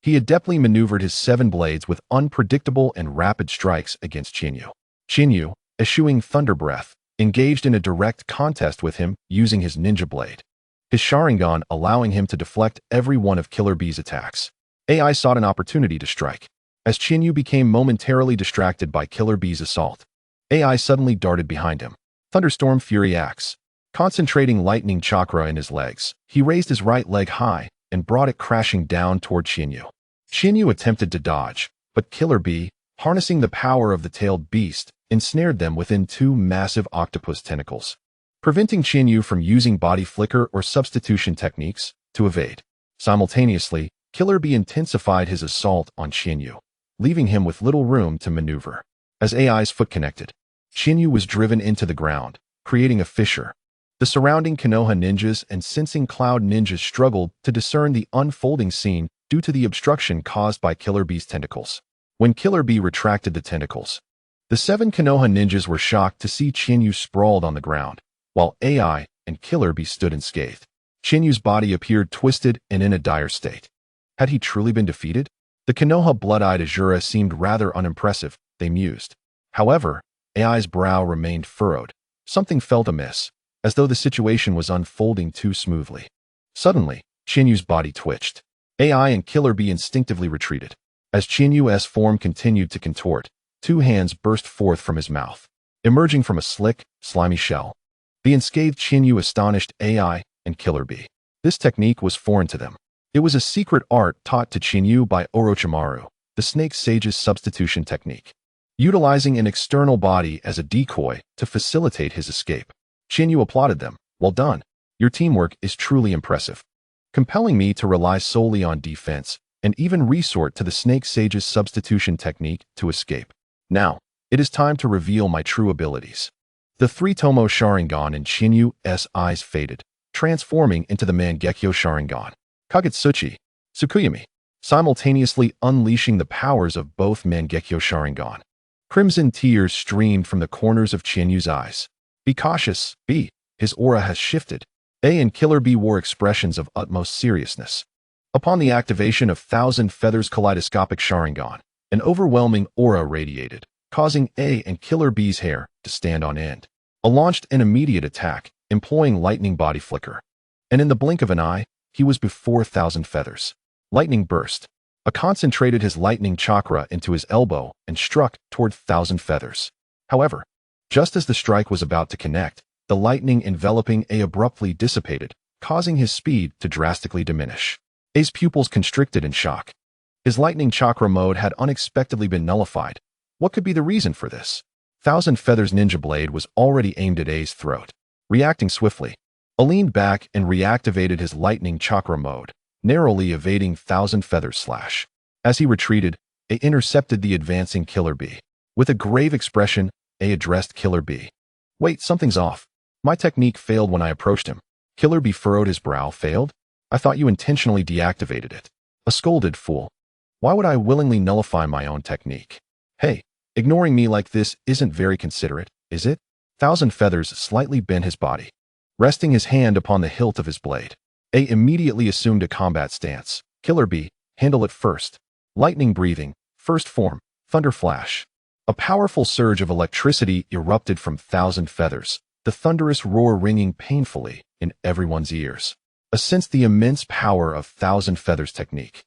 He adeptly maneuvered his 7 blades with unpredictable and rapid strikes against Chinyu. Chinyu, eschewing Thunder Breath, engaged in a direct contest with him using his ninja blade, his Sharingan allowing him to deflect every one of Killer Bee's attacks. AI sought an opportunity to strike. As Chinyu became momentarily distracted by Killer Bee's assault, AI suddenly darted behind him. Thunderstorm Fury Axe. Concentrating lightning chakra in his legs, he raised his right leg high, and brought it crashing down toward Chiyu. Chiyu attempted to dodge, but Killer Bee, harnessing the power of the tailed beast, ensnared them within two massive octopus tentacles, preventing Chiyu from using body flicker or substitution techniques to evade. Simultaneously, Killer Bee intensified his assault on Chiyu, leaving him with little room to maneuver. As AI's foot connected, Chiyu was driven into the ground, creating a fissure. The surrounding Konoha ninjas and Sensing Cloud ninjas struggled to discern the unfolding scene due to the obstruction caused by Killer Bee's tentacles. When Killer Bee retracted the tentacles, the 7 Konoha ninjas were shocked to see Chiyu sprawled on the ground, while AI and Killer Bee stood unscathed. Chinyu's body appeared twisted and in a dire state. Had he truly been defeated? The Konoha blood-eyed Azura seemed rather unimpressive, they mused. However, AI's brow remained furrowed. Something felt amiss, as though the situation was unfolding too smoothly. Suddenly, Chinyu's body twitched. AI and Killer Bee instinctively retreated. As Chinyu's form continued to contort, 2 hands burst forth from his mouth, emerging from a slick, slimy shell. The unscathed Chinyu astonished AI and Killer Bee. This technique was foreign to them. It was a secret art taught to Chinyu by Orochimaru, the Snake Sage's substitution technique, utilizing an external body as a decoy to facilitate his escape. Chinyu applauded them. Well done. Your teamwork is truly impressive, compelling me to rely solely on defense and even resort to the Snake Sage's substitution technique to escape. Now, it is time to reveal my true abilities. The 3-Tomo Sharingan in Chinyu's eyes faded, transforming into the Mangekyo Sharingan, Kagutsuchi, Tsukuyami, simultaneously unleashing the powers of both Mangekyo Sharingan. Crimson tears streamed from the corners of Chinyu's eyes. Be cautious, B. His aura has shifted. A and Killer Bee wore expressions of utmost seriousness. Upon the activation of Thousand Feathers Kaleidoscopic Sharingan, an overwhelming aura radiated, causing A and Killer Bee's hair to stand on end. A launched an immediate attack, employing lightning body flicker. And in the blink of an eye, he was before Thousand Feathers. Lightning burst. A concentrated his lightning chakra into his elbow and struck toward Thousand Feathers. However, just as the strike was about to connect, the lightning enveloping A abruptly dissipated, causing his speed to drastically diminish. A's pupils constricted in shock. His lightning chakra mode had unexpectedly been nullified. What could be the reason for this? Thousand Feathers' ninja blade was already aimed at A's throat. Reacting swiftly, A leaned back and reactivated his lightning chakra mode, narrowly evading Thousand Feathers' slash. As he retreated, A intercepted the advancing Killer Bee. With a grave expression, A addressed Killer Bee. Wait, something's off. My technique failed when I approached him. Killer Bee furrowed his brow. Failed? I thought you intentionally deactivated it. A scolded fool. Why would I willingly nullify my own technique? Hey, ignoring me like this isn't very considerate, is it? Thousand Feathers slightly bent his body, resting his hand upon the hilt of his blade. A immediately assumed a combat stance. Killer Bee, handle it first. Lightning breathing, first form, thunder flash. A powerful surge of electricity erupted from Thousand Feathers, the thunderous roar ringing painfully in everyone's ears. A sensed the immense power of Thousand Feathers' technique.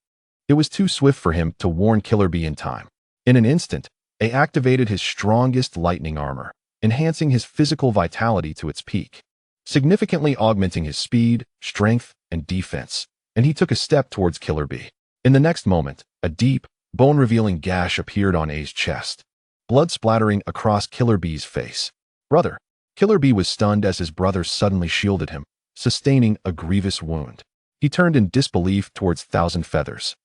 It was too swift for him to warn Killer Bee in time. In an instant, A activated his strongest lightning armor, enhancing his physical vitality to its peak, significantly augmenting his speed, strength, and defense, and he took a step towards Killer Bee. In the next moment, a deep, bone-revealing gash appeared on A's chest, blood splattering across Killer Bee's face. Brother. Killer Bee was stunned as his brother suddenly shielded him, sustaining a grievous wound. He turned in disbelief towards Thousand Feathers,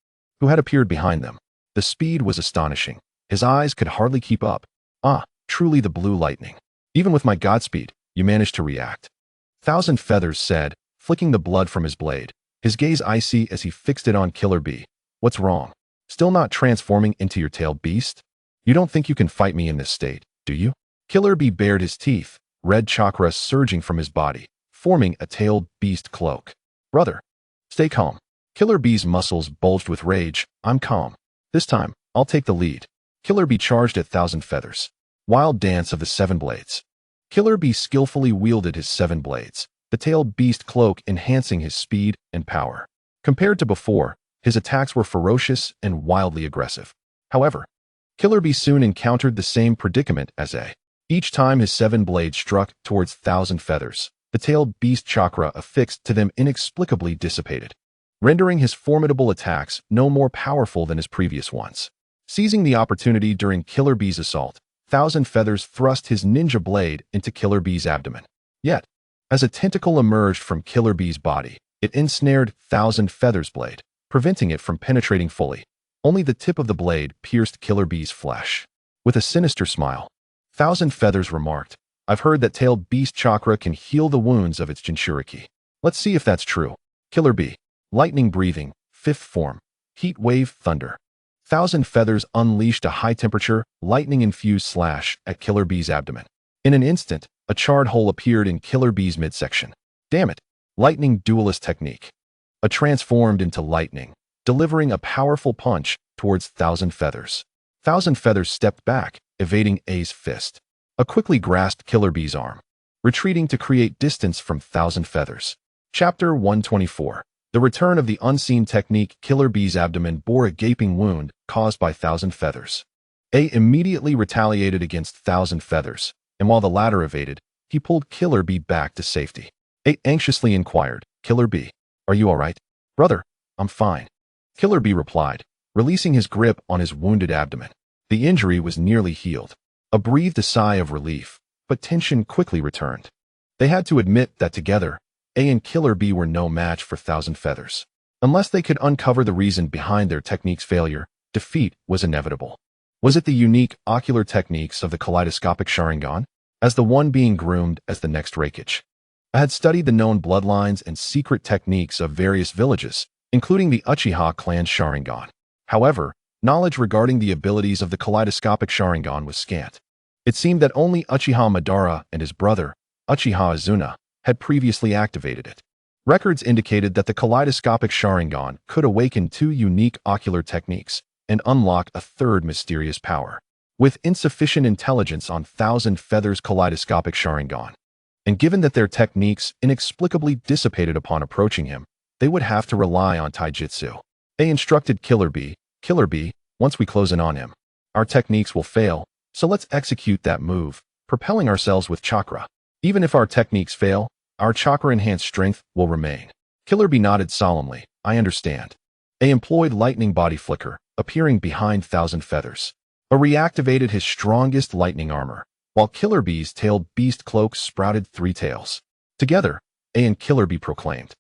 who had appeared behind them. The speed was astonishing. His eyes could hardly keep up. Ah, truly the blue lightning. Even with my godspeed, you managed to react. Thousand Feathers said, flicking the blood from his blade, his gaze icy as he fixed it on Killer Bee. What's wrong? Still not transforming into your tailed beast? You don't think you can fight me in this state, do you? Killer Bee bared his teeth, red chakra surging from his body, forming a tailed beast cloak. Brother, stay calm. Killer Bee's muscles bulged with rage. I'm calm. This time, I'll take the lead. Killer Bee charged at Thousand Feathers. Wild dance of the 7 blades. Killer Bee skillfully wielded his 7 blades, the tailed beast cloak enhancing his speed and power. Compared to before, his attacks were ferocious and wildly aggressive. However, Killer Bee soon encountered the same predicament as A. Each time his 7 blades struck towards Thousand Feathers, the tailed beast chakra affixed to them inexplicably dissipated, rendering his formidable attacks no more powerful than his previous ones. Seizing the opportunity during Killer Bee's assault, Thousand Feathers thrust his ninja blade into Killer Bee's abdomen. Yet, as a tentacle emerged from Killer Bee's body, it ensnared Thousand Feathers' blade, preventing it from penetrating fully. Only the tip of the blade pierced Killer Bee's flesh. With a sinister smile, Thousand Feathers remarked, "I've heard that tailed beast chakra can heal the wounds of its Jinchuriki. Let's see if that's true." Killer Bee. Lightning breathing, fifth form. Heat wave thunder. Thousand Feathers unleashed a high-temperature, lightning-infused slash at Killer Bee's abdomen. In an instant, a charred hole appeared in Killer Bee's midsection. Damn it! Lightning duelist technique. A transformed into lightning, delivering a powerful punch towards Thousand Feathers. Thousand Feathers stepped back, evading A's fist. A quickly grasped Killer Bee's arm, retreating to create distance from Thousand Feathers. Chapter 124. The return of the unseen technique. Killer Bee's abdomen bore a gaping wound caused by Thousand Feathers. A immediately retaliated against Thousand Feathers, and while the latter evaded, he pulled Killer Bee back to safety. A anxiously inquired, "Killer Bee, are you all right?" "Brother, I'm fine," Killer Bee replied, releasing his grip on his wounded abdomen. The injury was nearly healed. A breathed a sigh of relief, but tension quickly returned. They had to admit that together, A and Killer Bee were no match for Thousand Feathers. Unless they could uncover the reason behind their technique's failure, defeat was inevitable. Was it the unique ocular techniques of the kaleidoscopic Sharingan? As the one being groomed as the next Raikage, I had studied the known bloodlines and secret techniques of various villages, including the Uchiha clan's Sharingan. However, knowledge regarding the abilities of the kaleidoscopic Sharingan was scant. It seemed that only Uchiha Madara and his brother, Uchiha Azuna, had previously activated it. Records indicated that the kaleidoscopic Sharingan could awaken two unique ocular techniques and unlock a third mysterious power. With insufficient intelligence on Thousand Feathers' kaleidoscopic Sharingan, and given that their techniques inexplicably dissipated upon approaching him, they would have to rely on taijutsu. They instructed Killer Bee, "Killer Bee, once we close in on him, our techniques will fail, so let's execute that move, propelling ourselves with chakra. Even if our techniques fail, our chakra-enhanced strength will remain." Killer Bee nodded solemnly, "I understand." A employed lightning body flicker, appearing behind Thousand Feathers. A reactivated his strongest lightning armor, while Killer Bee's tailed beast cloak sprouted three tails. Together, A and Killer Bee proclaimed,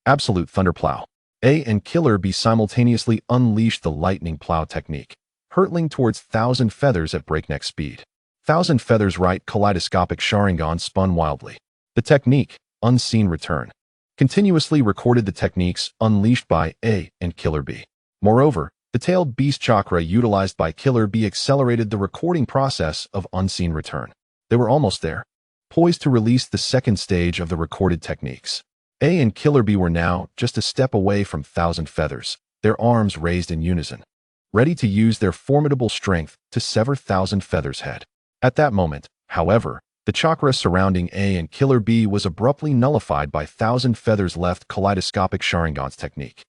"Absolute Thunderplow." A and Killer Bee simultaneously unleashed the lightning plow technique, hurtling towards Thousand Feathers at breakneck speed. Thousand Feathers' right kaleidoscopic Sharingan spun wildly. The technique, Unseen Return, continuously recorded the techniques unleashed by A and Killer Bee. Moreover, the tailed beast chakra utilized by Killer Bee accelerated the recording process of Unseen Return. They were almost there, poised to release the second stage of the recorded techniques. A and Killer Bee were now just a step away from Thousand Feathers, their arms raised in unison, ready to use their formidable strength to sever Thousand Feathers' head. At that moment, however, the chakra surrounding A and Killer Bee was abruptly nullified by Thousand Feathers' left kaleidoscopic Sharingan's technique.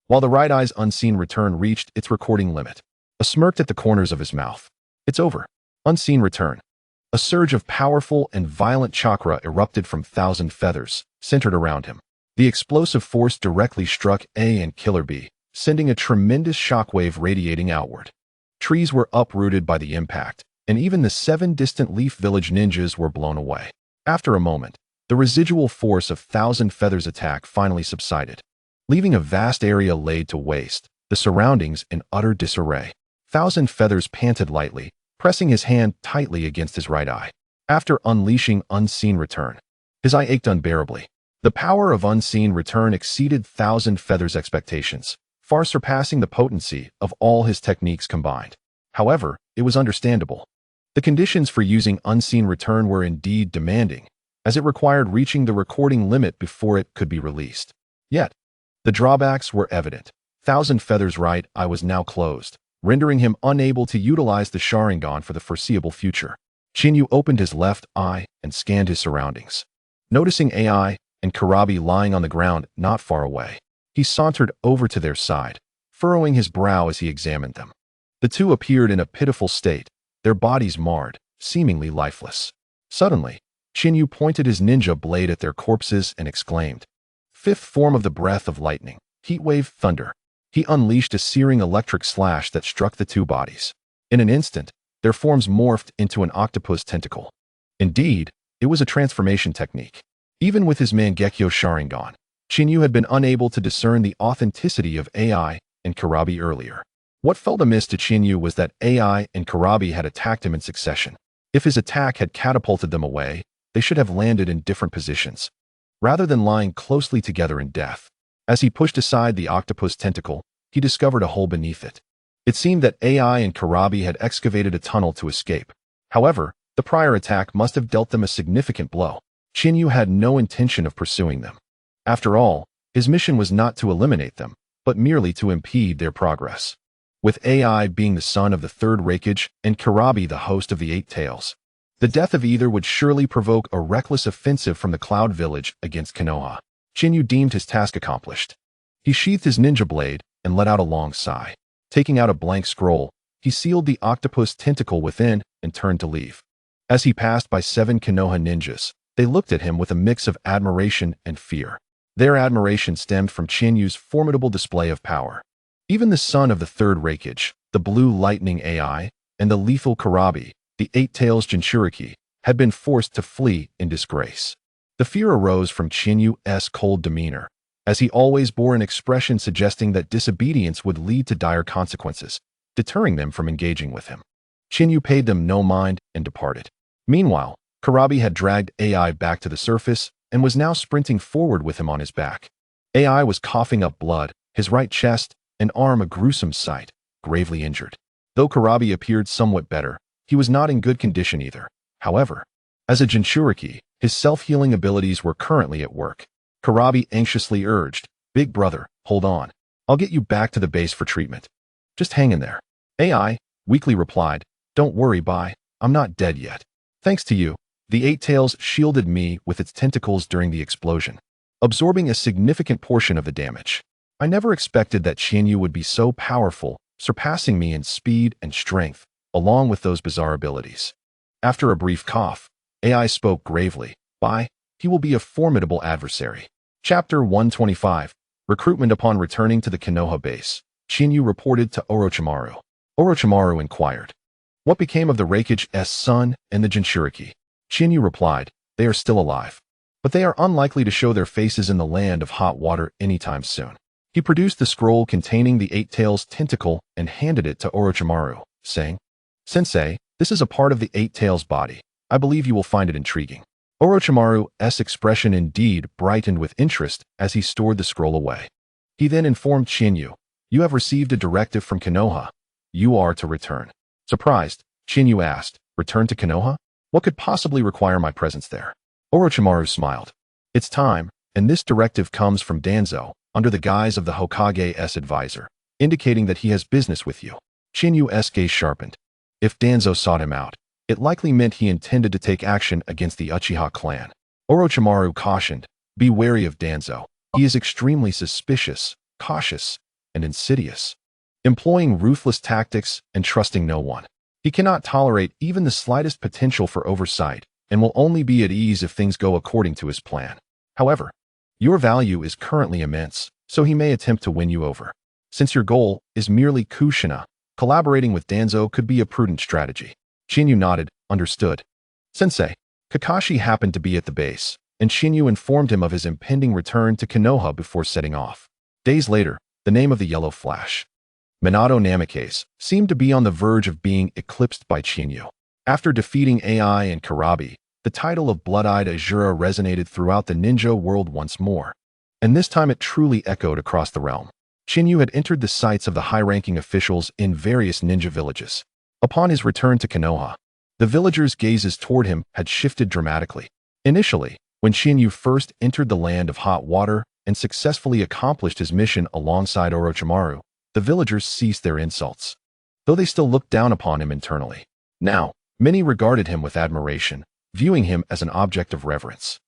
While the right eye's Unseen Return reached its recording limit, a smirked at the corners of his mouth. "It's over." Unseen Return. A surge of powerful and violent chakra erupted from Thousand Feathers, centered around him. The explosive force directly struck A and Killer Bee, sending a tremendous shockwave radiating outward. Trees were uprooted by the impact, and even the 7 distant Leaf Village ninjas were blown away. After a moment, the residual force of Thousand Feathers' attack finally subsided, leaving a vast area laid to waste, the surroundings in utter disarray. Thousand Feathers panted lightly, pressing his hand tightly against his right eye. After unleashing Unseen Return, his eye ached unbearably. The power of Unseen Return exceeded Thousand Feathers' expectations, far surpassing the potency of all his techniques combined. However, it was understandable. The conditions for using Unseen Return were indeed demanding, as it required reaching the recording limit before it could be released. Yet, the drawbacks were evident. Thousand Feathers' right eye was now closed, rendering him unable to utilize the Sharingan for the foreseeable future. Chiyu opened his left eye and scanned his surroundings. Noticing AI and Kurabi lying on the ground not far away, he sauntered over to their side, furrowing his brow as he examined them. The two appeared in a pitiful state, their bodies marred, seemingly lifeless. Suddenly, Chiyu pointed his ninja blade at their corpses and exclaimed, "Fifth form of the breath of lightning." Heatwave thunder. He unleashed a searing electric slash that struck the two bodies. In an instant, their forms morphed into an octopus tentacle. Indeed, it was a transformation technique. Even with his Mangekyo Sharingan, Chiyu had been unable to discern the authenticity of AI and Kurabi earlier. What felt amiss to Chiyu was that AI and Kurabi had attacked him in succession. If his attack had catapulted them away, they should have landed in different positions, rather than lying closely together in death. As he pushed aside the octopus tentacle, he discovered a hole beneath it. It seemed that AI and Kurabi had excavated a tunnel to escape. However, the prior attack must have dealt them a significant blow. Chiyu had no intention of pursuing them. After all, his mission was not to eliminate them, but merely to impede their progress. With AI being the son of the third Raikage and Kurabi the host of the Eight Tails, the death of either would surely provoke a reckless offensive from the Cloud Village against Konoha. Chiyu deemed his task accomplished. He sheathed his ninja blade and let out a long sigh. Taking out a blank scroll, he sealed the octopus tentacle within and turned to leave. As he passed by 7 Konoha ninjas, they looked at him with a mix of admiration and fear. Their admiration stemmed from Chiyu's formidable display of power. Even the son of the third Raikage, the blue lightning AI, and the lethal Kurabi, the Eight Tails Jinchuriki, had been forced to flee in disgrace. The fear arose from Chiyu's cold demeanor, as he always bore an expression suggesting that disobedience would lead to dire consequences, deterring them from engaging with him. Chiyu paid them no mind and departed. Meanwhile, Kurabi had dragged AI back to the surface and was now sprinting forward with him on his back. AI was coughing up blood, his right chest and arm a gruesome sight, gravely injured. Though Kurabi appeared somewhat better, he was not in good condition either. However, as a Jinchuriki, his self-healing abilities were currently at work. Kurabi anxiously urged, "Big brother, hold on. I'll get you back to the base for treatment. Just hang in there." AI weakly replied, "Don't worry, bye. I'm not dead yet. Thanks to you, the Eight Tails shielded me with its tentacles during the explosion, absorbing a significant portion of the damage. I never expected that Chiyu would be so powerful, surpassing me in speed and strength, along with those bizarre abilities." After a brief cough, AI spoke gravely, "Bye, he will be a formidable adversary." Chapter 125. Recruitment. Upon returning to the Konoha base, Chiyu reported to Orochimaru. Orochimaru inquired, "What became of the Raikage's son and the Jinchuriki?" Chiyu replied, "They are still alive, but they are unlikely to show their faces in the land of hot water anytime soon." He produced the scroll containing the Eight Tails tentacle and handed it to Orochimaru, saying, "Sensei, this is a part of the Eight Tails body. I believe you will find it intriguing." Orochimaru's expression indeed brightened with interest as he stored the scroll away. He then informed Chiyu, "You have received a directive from Konoha. You are to return." Surprised, Chiyu asked, "Return to Konoha? What could possibly require my presence there?" Orochimaru smiled. "It's time, and this directive comes from Danzo, under the guise of the Hokage's advisor, indicating that he has business with you." Chiyu's gaze sharpened. If Danzo sought him out, it likely meant he intended to take action against the Uchiha clan. Orochimaru cautioned, "Be wary of Danzo. He is extremely suspicious, cautious, and insidious, employing ruthless tactics and trusting no one. He cannot tolerate even the slightest potential for oversight and will only be at ease if things go according to his plan. However, your value is currently immense, so he may attempt to win you over. Since your goal is merely Kushina, collaborating with Danzo could be a prudent strategy." Chiyu nodded, "Understood." Sensei, Kakashi happened to be at the base, and Chiyu informed him of his impending return to Konoha before setting off. Days later, the name of the Yellow Flash, Minato Namikaze, seemed to be on the verge of being eclipsed by Chiyu. After defeating AI and Kurabi, the title of Blood-Eyed Azura resonated throughout the ninja world once more, and this time it truly echoed across the realm. Chiyu had entered the sights of the high-ranking officials in various ninja villages. Upon his return to Konoha, the villagers' gazes toward him had shifted dramatically. Initially, when Chiyu first entered the land of hot water and successfully accomplished his mission alongside Orochimaru, the villagers ceased their insults, though they still looked down upon him internally. Now, many regarded him with admiration, viewing him as an object of reverence,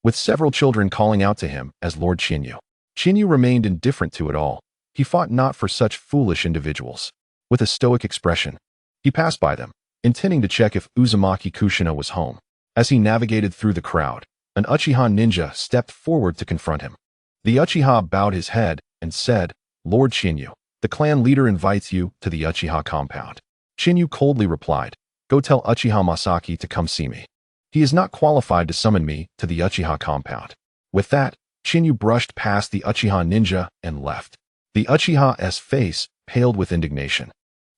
with several children calling out to him as Lord Chiyu. Chiyu remained indifferent to it all. He fought not for such foolish individuals. With a stoic expression, he passed by them, intending to check if Uzumaki Kushina was home. As he navigated through the crowd, an Uchiha ninja stepped forward to confront him. The Uchiha bowed his head and said, "Lord Chiyu, the clan leader invites you to the Uchiha compound." Chiyu coldly replied, "Go tell Uchiha Masaki to come see me. He is not qualified to summon me to the Uchiha compound." With that, Chiyu brushed past the Uchiha ninja and left. The Uchiha's face paled with indignation.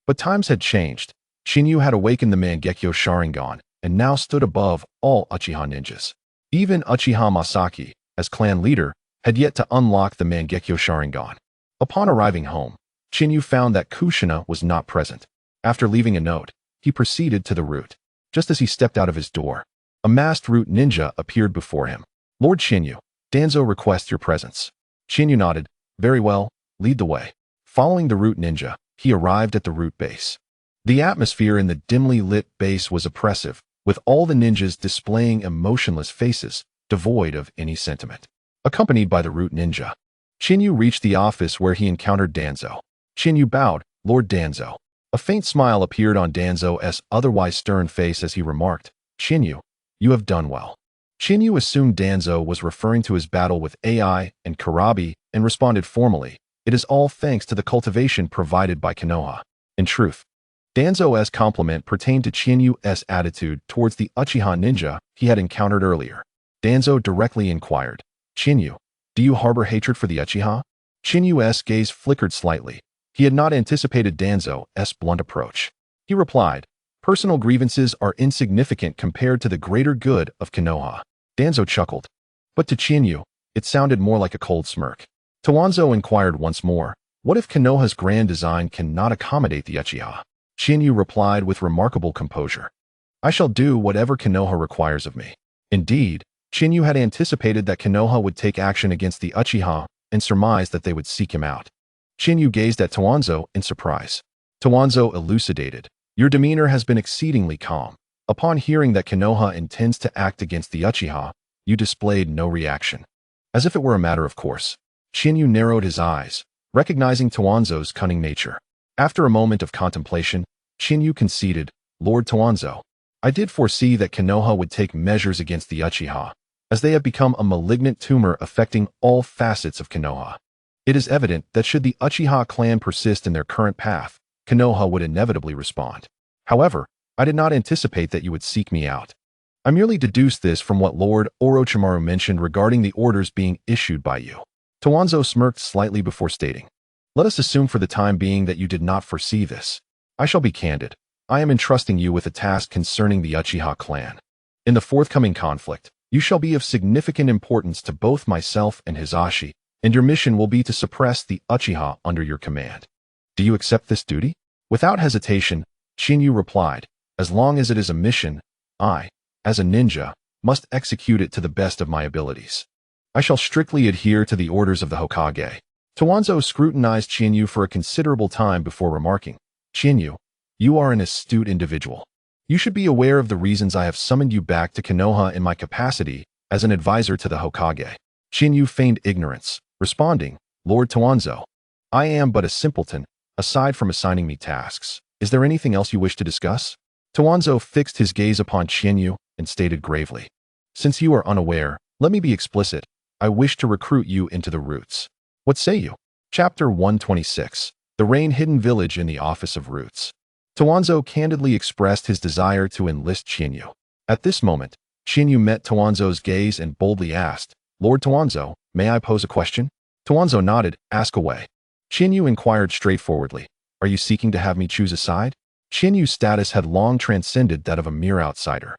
But times had changed. Chiyu had awakened the Mangekyo Sharingan and now stood above all Uchiha ninjas. Even Uchiha Masaki, as clan leader, had yet to unlock the Mangekyo Sharingan. Upon arriving home, Chiyu found that Kushina was not present. After leaving a note, he proceeded to the route. Just as he stepped out of his door, a masked root ninja appeared before him. "Lord Chiyu, Danzo requests your presence." Chiyu nodded. "Very well, lead the way." Following the root ninja, he arrived at the root base. The atmosphere in the dimly lit base was oppressive, with all the ninjas displaying emotionless faces, devoid of any sentiment. Accompanied by the root ninja, Chiyu reached the office where he encountered Danzo. Chiyu bowed. "Lord Danzo." A faint smile appeared on Danzo's otherwise stern face as he remarked, "Chiyu, you have done well." Chiyu assumed Danzo was referring to his battle with AI and Karabi and responded formally, "It is all thanks to the cultivation provided by Konoha." In truth, Danzo's compliment pertained to Chiyu's attitude towards the Uchiha ninja he had encountered earlier. Danzo directly inquired, "Chiyu, do you harbor hatred for the Uchiha?" Chiyu's gaze flickered slightly. He had not anticipated Danzo's blunt approach. He replied, "Personal grievances are insignificant compared to the greater good of Konoha." Danzo chuckled. But to Chiyu, it sounded more like a cold smirk. Tawanzo inquired once more, "What if Konoha's grand design cannot accommodate the Uchiha?" Chiyu replied with remarkable composure, "I shall do whatever Konoha requires of me." Indeed, Chiyu had anticipated that Konoha would take action against the Uchiha and surmised that they would seek him out. Chiyu gazed at Tawanzo in surprise. Tawanzo elucidated, "Your demeanor has been exceedingly calm. Upon hearing that Konoha intends to act against the Uchiha, you displayed no reaction." As if it were a matter of course, Chiyu narrowed his eyes, recognizing Tawanzo's cunning nature. After a moment of contemplation, Chiyu conceded, "Lord Tawanzo, I did foresee that Konoha would take measures against the Uchiha, as they have become a malignant tumor affecting all facets of Konoha. It is evident that should the Uchiha clan persist in their current path, Konoha would inevitably respond. However, I did not anticipate that you would seek me out. I merely deduced this from what Lord Orochimaru mentioned regarding the orders being issued by you." Tawanzo smirked slightly before stating, "Let us assume for the time being that you did not foresee this. I shall be candid. I am entrusting you with a task concerning the Uchiha clan. In the forthcoming conflict, you shall be of significant importance to both myself and Hisashi, and your mission will be to suppress the Uchiha under your command. Do you accept this duty?" Without hesitation, Chiyu replied, "As long as it is a mission, I, as a ninja, must execute it to the best of my abilities. I shall strictly adhere to the orders of the Hokage." Tawanzo scrutinized Chiyu for a considerable time before remarking, "Chiyu, you are an astute individual. You should be aware of the reasons I have summoned you back to Konoha in my capacity as an advisor to the Hokage." Chiyu feigned ignorance, responding, "Lord Tawanzo, I am but a simpleton, aside from assigning me tasks. Is there anything else you wish to discuss?" Tawanzo fixed his gaze upon Chiyu and stated gravely, "Since you are unaware, let me be explicit. I wish to recruit you into the Roots. What say you?" Chapter 126, The Rain-Hidden Village in the Office of Roots. Tawanzo candidly expressed his desire to enlist Chiyu. At this moment, Chiyu met Tawanzo's gaze and boldly asked, "Lord Tawanzo, may I pose a question?" Tawanzo nodded. "Ask away." Chiyu inquired straightforwardly, "Are you seeking to have me choose a side?" Chinyu's status had long transcended that of a mere outsider.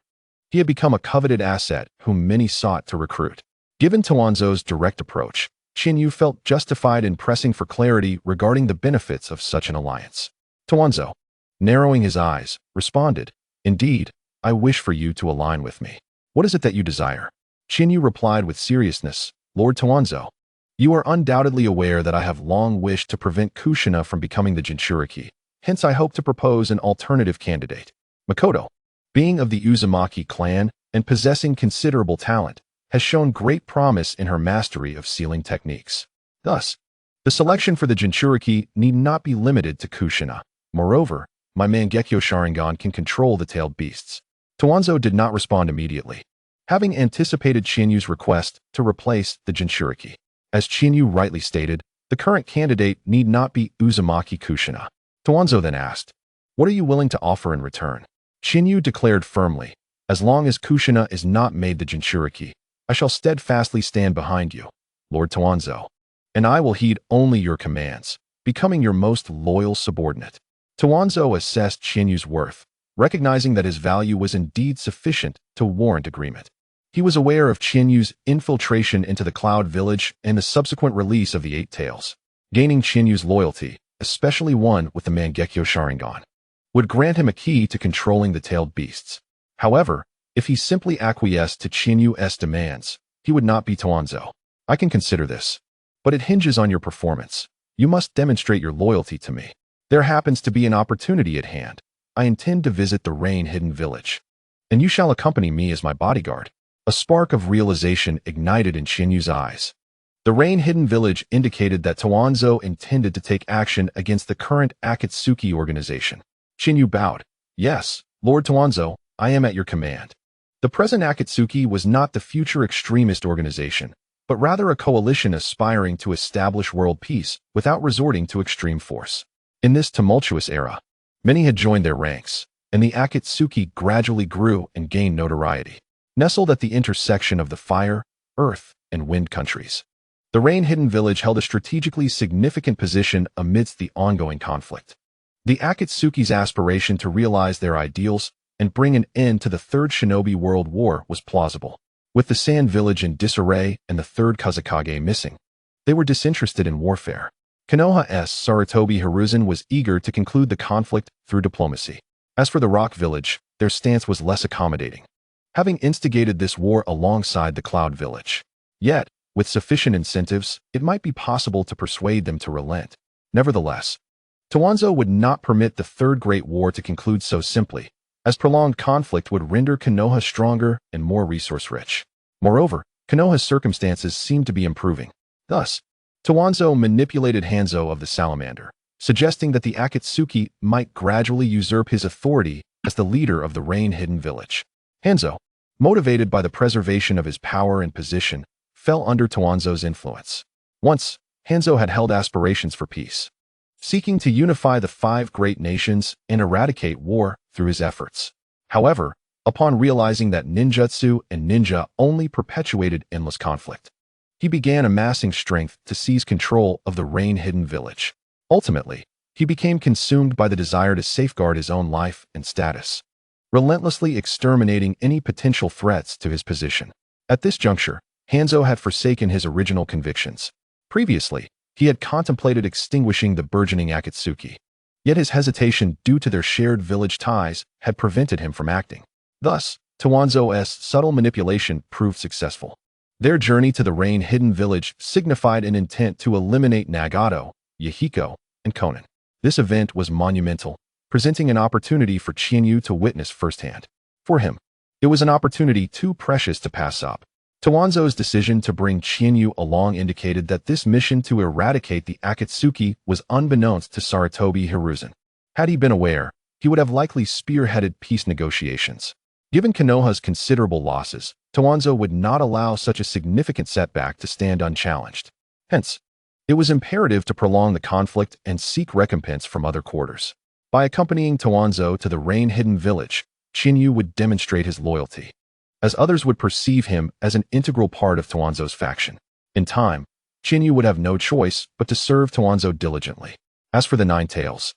He had become a coveted asset whom many sought to recruit. Given Tawanzo's direct approach, Chiyu felt justified in pressing for clarity regarding the benefits of such an alliance. Tawanzo, narrowing his eyes, responded, "Indeed, I wish for you to align with me. What is it that you desire?" Chiyu replied with seriousness, "Lord Tawanzo, you are undoubtedly aware that I have long wished to prevent Kushina from becoming the Jinchuriki. Hence I hope to propose an alternative candidate. Makoto, being of the Uzumaki clan and possessing considerable talent, has shown great promise in her mastery of sealing techniques. Thus, the selection for the Jinchuriki need not be limited to Kushina. Moreover, my Mangekyo Sharingan can control the tailed beasts." Tawanzo did not respond immediately, having anticipated Chinyu's request to replace the Jinchuriki. As Chinyu rightly stated, The current candidate need not be Uzumaki Kushina. Towanzo then asked, "What are you willing to offer in return?" Chiyu declared firmly, "As long as Kushina is not made the Jinchuriki, I shall steadfastly stand behind you, Lord Towanzo, and I will heed only your commands, becoming your most loyal subordinate." Towanzo assessed Chiyu's worth, recognizing that his value was indeed sufficient to warrant agreement. He was aware of Chiyu's infiltration into the Cloud Village and the subsequent release of the Eight Tails. Gaining Chiyu's loyalty, especially one with the Mangekyo Sharingan, would grant him a key to controlling the tailed beasts. However, if he simply acquiesced to Chiyu's demands, he would not be Towanzo. "I can consider this, but it hinges on your performance. You must demonstrate your loyalty to me. There happens to be an opportunity at hand. I intend to visit the Rain-Hidden Village, and you shall accompany me as my bodyguard." A spark of realization ignited in Chiyu's eyes. The Rain-Hidden Village indicated that Towanzo intended to take action against the current Akatsuki organization. Chiyu bowed. "Yes, Lord Towanzo, I am at your command." The present Akatsuki was not the future extremist organization, but rather a coalition aspiring to establish world peace without resorting to extreme force. In this tumultuous era, many had joined their ranks, and the Akatsuki gradually grew and gained notoriety. Nestled at the intersection of the fire, earth, and wind countries, the Rain-Hidden Village held a strategically significant position amidst the ongoing conflict. The Akatsuki's aspiration to realize their ideals and bring an end to the Third Shinobi World War was plausible. With the Sand Village in disarray and the Third Kazekage missing, they were disinterested in warfare. Konoha's Sarutobi Hiruzen was eager to conclude the conflict through diplomacy. As for the Rock Village, their stance was less accommodating, having instigated this war alongside the Cloud Village. Yet, with sufficient incentives, it might be possible to persuade them to relent. Nevertheless, Towanzo would not permit the Third Great War to conclude so simply, as prolonged conflict would render Konoha stronger and more resource-rich. Moreover, Konoha's circumstances seemed to be improving. Thus, Towanzo manipulated Hanzo of the Salamander, suggesting that the Akatsuki might gradually usurp his authority as the leader of the Rain-Hidden Village. Hanzo, motivated by the preservation of his power and position, fell under Towanzo's influence. Once, Hanzo had held aspirations for peace, seeking to unify the 5 great nations and eradicate war through his efforts. However, upon realizing that ninjutsu and ninja only perpetuated endless conflict, he began amassing strength to seize control of the Rain-Hidden Village. Ultimately, he became consumed by the desire to safeguard his own life and status, relentlessly exterminating any potential threats to his position. At this juncture, Hanzo had forsaken his original convictions. Previously, he had contemplated extinguishing the burgeoning Akatsuki, yet his hesitation due to their shared village ties had prevented him from acting. Thus, Towanzo's subtle manipulation proved successful. Their journey to the Rain-Hidden Village signified an intent to eliminate Nagato, Yahiko, and Konan. This event was monumental, presenting an opportunity for Chiyu to witness firsthand. For him, it was an opportunity too precious to pass up. Towanzo's decision to bring Chiyu along indicated that this mission to eradicate the Akatsuki was unbeknownst to Sarutobi Hiruzen. Had he been aware, he would have likely spearheaded peace negotiations. Given Konoha's considerable losses, Towanzo would not allow such a significant setback to stand unchallenged. Hence, it was imperative to prolong the conflict and seek recompense from other quarters. By accompanying Towanzo to the Rain-Hidden Village, Chiyu would demonstrate his loyalty, as others would perceive him as an integral part of Towanzo's faction. In time, Chiyu would have no choice but to serve Towanzo diligently. As for the Nine Tails,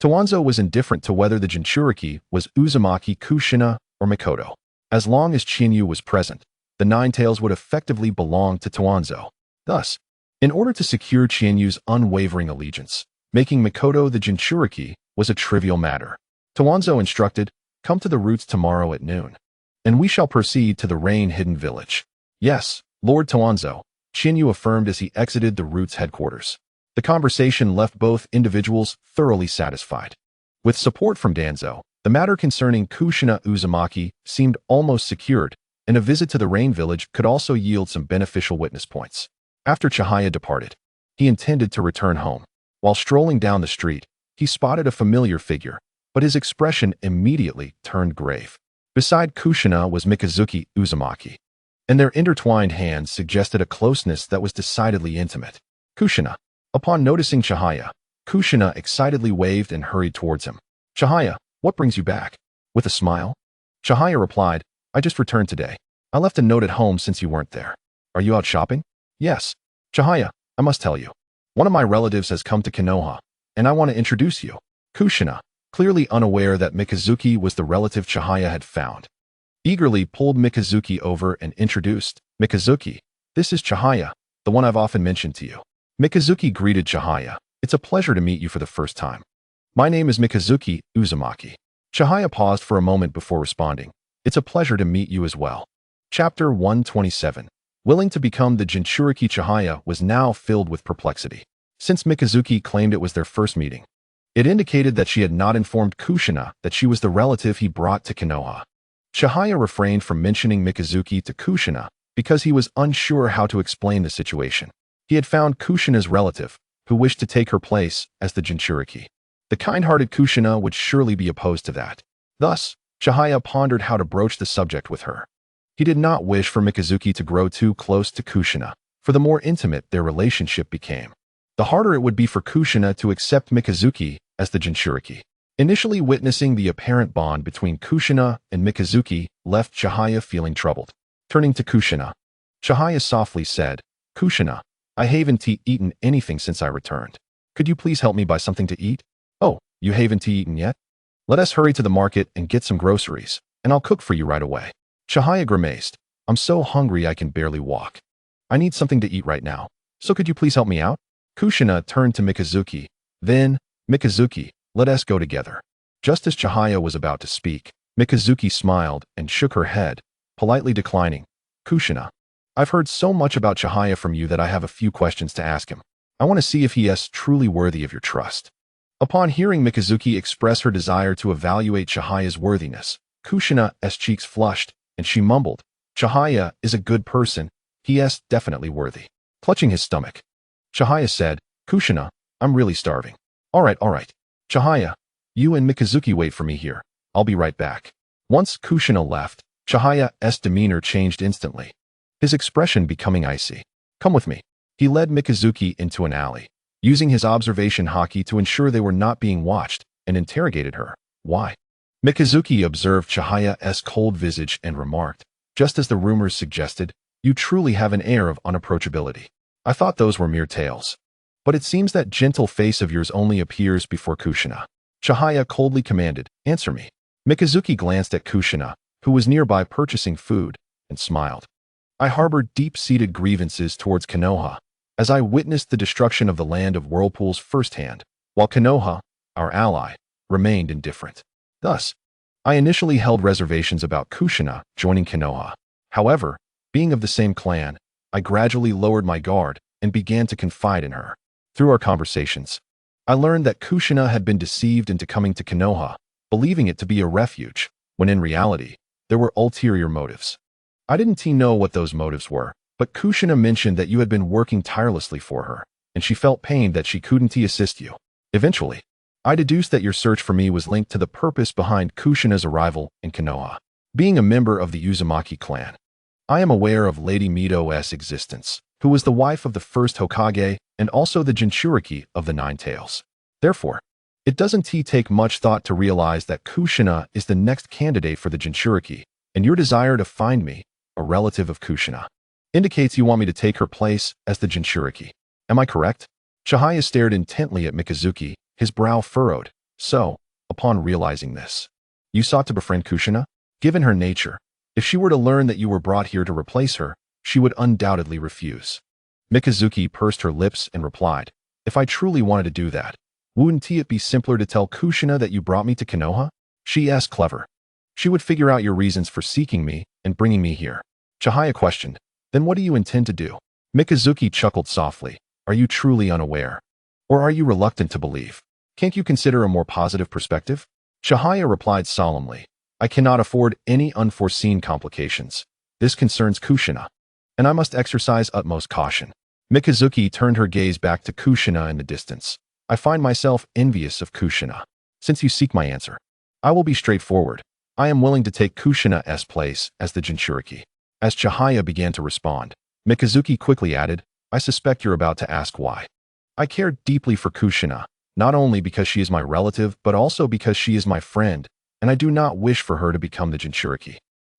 Towanzo was indifferent to whether the Jinchuriki was Uzumaki Kushina or Mikoto. As long as Chiyu was present, the Nine Tails would effectively belong to Towanzo. Thus, in order to secure Chiyu's unwavering allegiance, making Mikoto the Jinchuriki was a trivial matter. Towanzo instructed, "Come to the roots tomorrow at noon, and we shall proceed to the Rain-Hidden Village." "Yes, Lord Towanzo," Chiyu affirmed as he exited the roots' headquarters. The conversation left both individuals thoroughly satisfied. With support from Danzo, the matter concerning Kushina Uzumaki seemed almost secured, and a visit to the Rain Village could also yield some beneficial witness points. After Chihaya departed, he intended to return home. While strolling down the street, he spotted a familiar figure, but his expression immediately turned grave. Beside Kushina was Mikazuki Uzumaki, and their intertwined hands suggested a closeness that was decidedly intimate. "Kushina," Upon noticing Chihaya, Kushina excitedly waved and hurried towards him. Chihaya, what brings you back? With a smile, Chihaya replied, I just returned today. I left a note at home since you weren't there. Are you out shopping? Yes. Chihaya, I must tell you. One of my relatives has come to Konoha, and I want to introduce you. Kushina, clearly unaware that Mikazuki was the relative Chihaya had found, eagerly pulled Mikazuki over and introduced, Mikazuki, this is Chihaya, the one I've often mentioned to you. Mikazuki greeted Chihaya. It's a pleasure to meet you for the first time. My name is Mikazuki Uzumaki. Chihaya paused for a moment before responding. It's a pleasure to meet you as well. Chapter 127. Willing to become the Jinchuriki. Chihaya was now filled with perplexity. Since Mikazuki claimed it was their first meeting, it indicated that she had not informed Kushina that she was the relative he brought to Konoha. Chihaya refrained from mentioning Mikazuki to Kushina because he was unsure how to explain the situation. He had found Kushina's relative, who wished to take her place as the Jinchuriki. The kind-hearted Kushina would surely be opposed to that. Thus, Chihaya pondered how to broach the subject with her. He did not wish for Mikazuki to grow too close to Kushina, for the more intimate their relationship became, the harder it would be for Kushina to accept Mikazuki as the Jinchuriki. Initially witnessing the apparent bond between Kushina and Mikazuki left Chihaya feeling troubled. Turning to Kushina, Chihaya softly said, Kushina, I haven't eaten anything since I returned. Could you please help me buy something to eat? Oh, you haven't eaten yet? Let us hurry to the market and get some groceries, and I'll cook for you right away. Chihaya grimaced. I'm so hungry I can barely walk. I need something to eat right now, so could you please help me out? Kushina turned to Mikazuki. Then, Mikazuki, let us go together. Just as Chihaya was about to speak, Mikazuki smiled and shook her head, politely declining. Kushina, I've heard so much about Chihaya from you that I have a few questions to ask him. I want to see if he is truly worthy of your trust. Upon hearing Mikazuki express her desire to evaluate Chihaya's worthiness, Kushina's cheeks flushed, and she mumbled, Chihaya is a good person, he is definitely worthy. Clutching his stomach, Chihaya said, Kushina, I'm really starving. All right. Chihaya, you and Mikazuki wait for me here. I'll be right back. Once Kushina left, Chihaya's demeanor changed instantly, his expression becoming icy. Come with me. He led Mikazuki into an alley, using his observation haki to ensure they were not being watched, and interrogated her. Why? Mikazuki observed Chihaya's cold visage and remarked, just as the rumors suggested, you truly have an air of unapproachability. I thought those were mere tales. But it seems that gentle face of yours only appears before Kushina. Chihaya coldly commanded, answer me. Mikazuki glanced at Kushina, who was nearby purchasing food, and smiled. I harbored deep-seated grievances towards Konoha, as I witnessed the destruction of the land of whirlpools firsthand, while Konoha, our ally, remained indifferent. Thus, I initially held reservations about Kushina joining Konoha. However, being of the same clan, I gradually lowered my guard and began to confide in her. Through our conversations, I learned that Kushina had been deceived into coming to Konoha, believing it to be a refuge, when in reality, there were ulterior motives. I didn't know what those motives were, but Kushina mentioned that you had been working tirelessly for her, and she felt pained that she couldn't assist you. Eventually, I deduced that your search for me was linked to the purpose behind Kushina's arrival in Konoha. Being a member of the Uzumaki clan, I am aware of Lady Mido's existence, who was the wife of the first Hokage and also the Jinchuriki of the Nine Tails. Therefore, it doesn't take much thought to realize that Kushina is the next candidate for the Jinchuriki, and your desire to find me, a relative of Kushina, indicates you want me to take her place as the Jinchuriki. Am I correct? Chihaya stared intently at Mikazuki, his brow furrowed. So, upon realizing this, you sought to befriend Kushina? Given her nature, if she were to learn that you were brought here to replace her, she would undoubtedly refuse. Mikazuki pursed her lips and replied, if I truly wanted to do that, wouldn't it be simpler to tell Kushina that you brought me to Konoha? She asked clever. She would figure out your reasons for seeking me and bringing me here. Chihaya questioned, then what do you intend to do? Mikazuki chuckled softly. Are you truly unaware? Or are you reluctant to believe? Can't you consider a more positive perspective? Chihaya replied solemnly, I cannot afford any unforeseen complications. This concerns Kushina, and I must exercise utmost caution. Mikazuki turned her gaze back to Kushina in the distance. I find myself envious of Kushina. Since you seek my answer, I will be straightforward. I am willing to take Kushina's place as the Jinchuriki. As Chihaya began to respond, Mikazuki quickly added, I suspect you're about to ask why. I care deeply for Kushina, not only because she is my relative, but also because she is my friend, and I do not wish for her to become the Jinchuriki.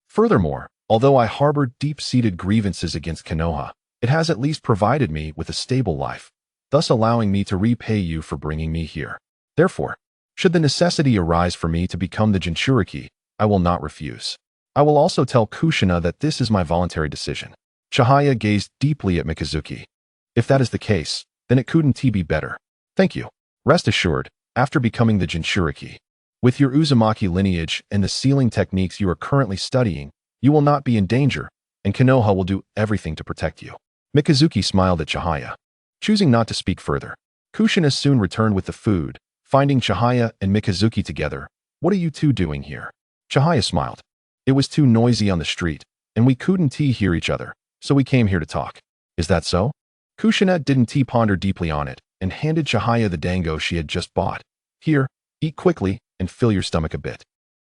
Furthermore, although I harbor deep-seated grievances against Konoha, it has at least provided me with a stable life, thus allowing me to repay you for bringing me here. Therefore, should the necessity arise for me to become the Jinchuriki, I will not refuse. I will also tell Kushina that this is my voluntary decision. Chihaya gazed deeply at Mikazuki. If that is the case, then it couldn't be better. Thank you. Rest assured, after becoming the Jinchuriki, with your Uzumaki lineage and the sealing techniques you are currently studying, you will not be in danger, and Konoha will do everything to protect you. Mikazuki smiled at Chihaya. Choosing not to speak further, Kushina soon returned with the food, finding Chihaya and Mikazuki together. What are you two doing here? Chihaya smiled. It was too noisy on the street, and we couldn't hear each other, so we came here to talk. Is that so? Kushina didn't ponder deeply on it, and handed Chihaya the dango she had just bought. Here, eat quickly, and fill your stomach a bit.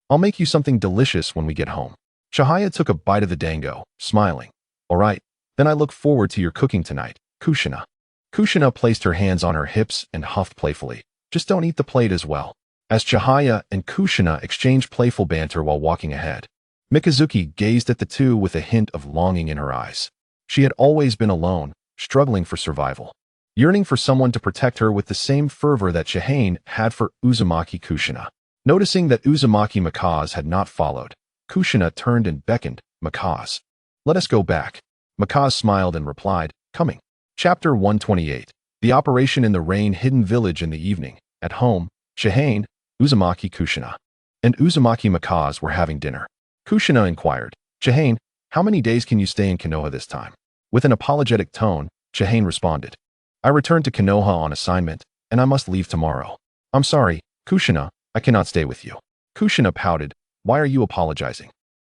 I'll make you something delicious when we get home. Chihaya took a bite of the dango, smiling. All right, then I look forward to your cooking tonight, Kushina. Kushina placed her hands on her hips and huffed playfully. Just don't eat the plate as well. As Chihaya and Kushina exchanged playful banter while walking ahead, Mikazuki gazed at the two with a hint of longing in her eyes. She had always been alone, struggling for survival, yearning for someone to protect her with the same fervor that Chihane had for Uzumaki Kushina. Noticing that Uzumaki Makaze had not followed, Kushina turned and beckoned, Makaze. Let us go back. Makaze smiled and replied, coming. Chapter 128. The operation in the rain-hidden village in the evening. At home, Chihane, Uzumaki Kushina, and Uzumaki Makaze were having dinner. Kushina inquired, Chihane, how many days can you stay in Konoha this time? With an apologetic tone, Chihane responded, I returned to Konoha on assignment, and I must leave tomorrow. I'm sorry, Kushina, I cannot stay with you. Kushina pouted, why are you apologizing?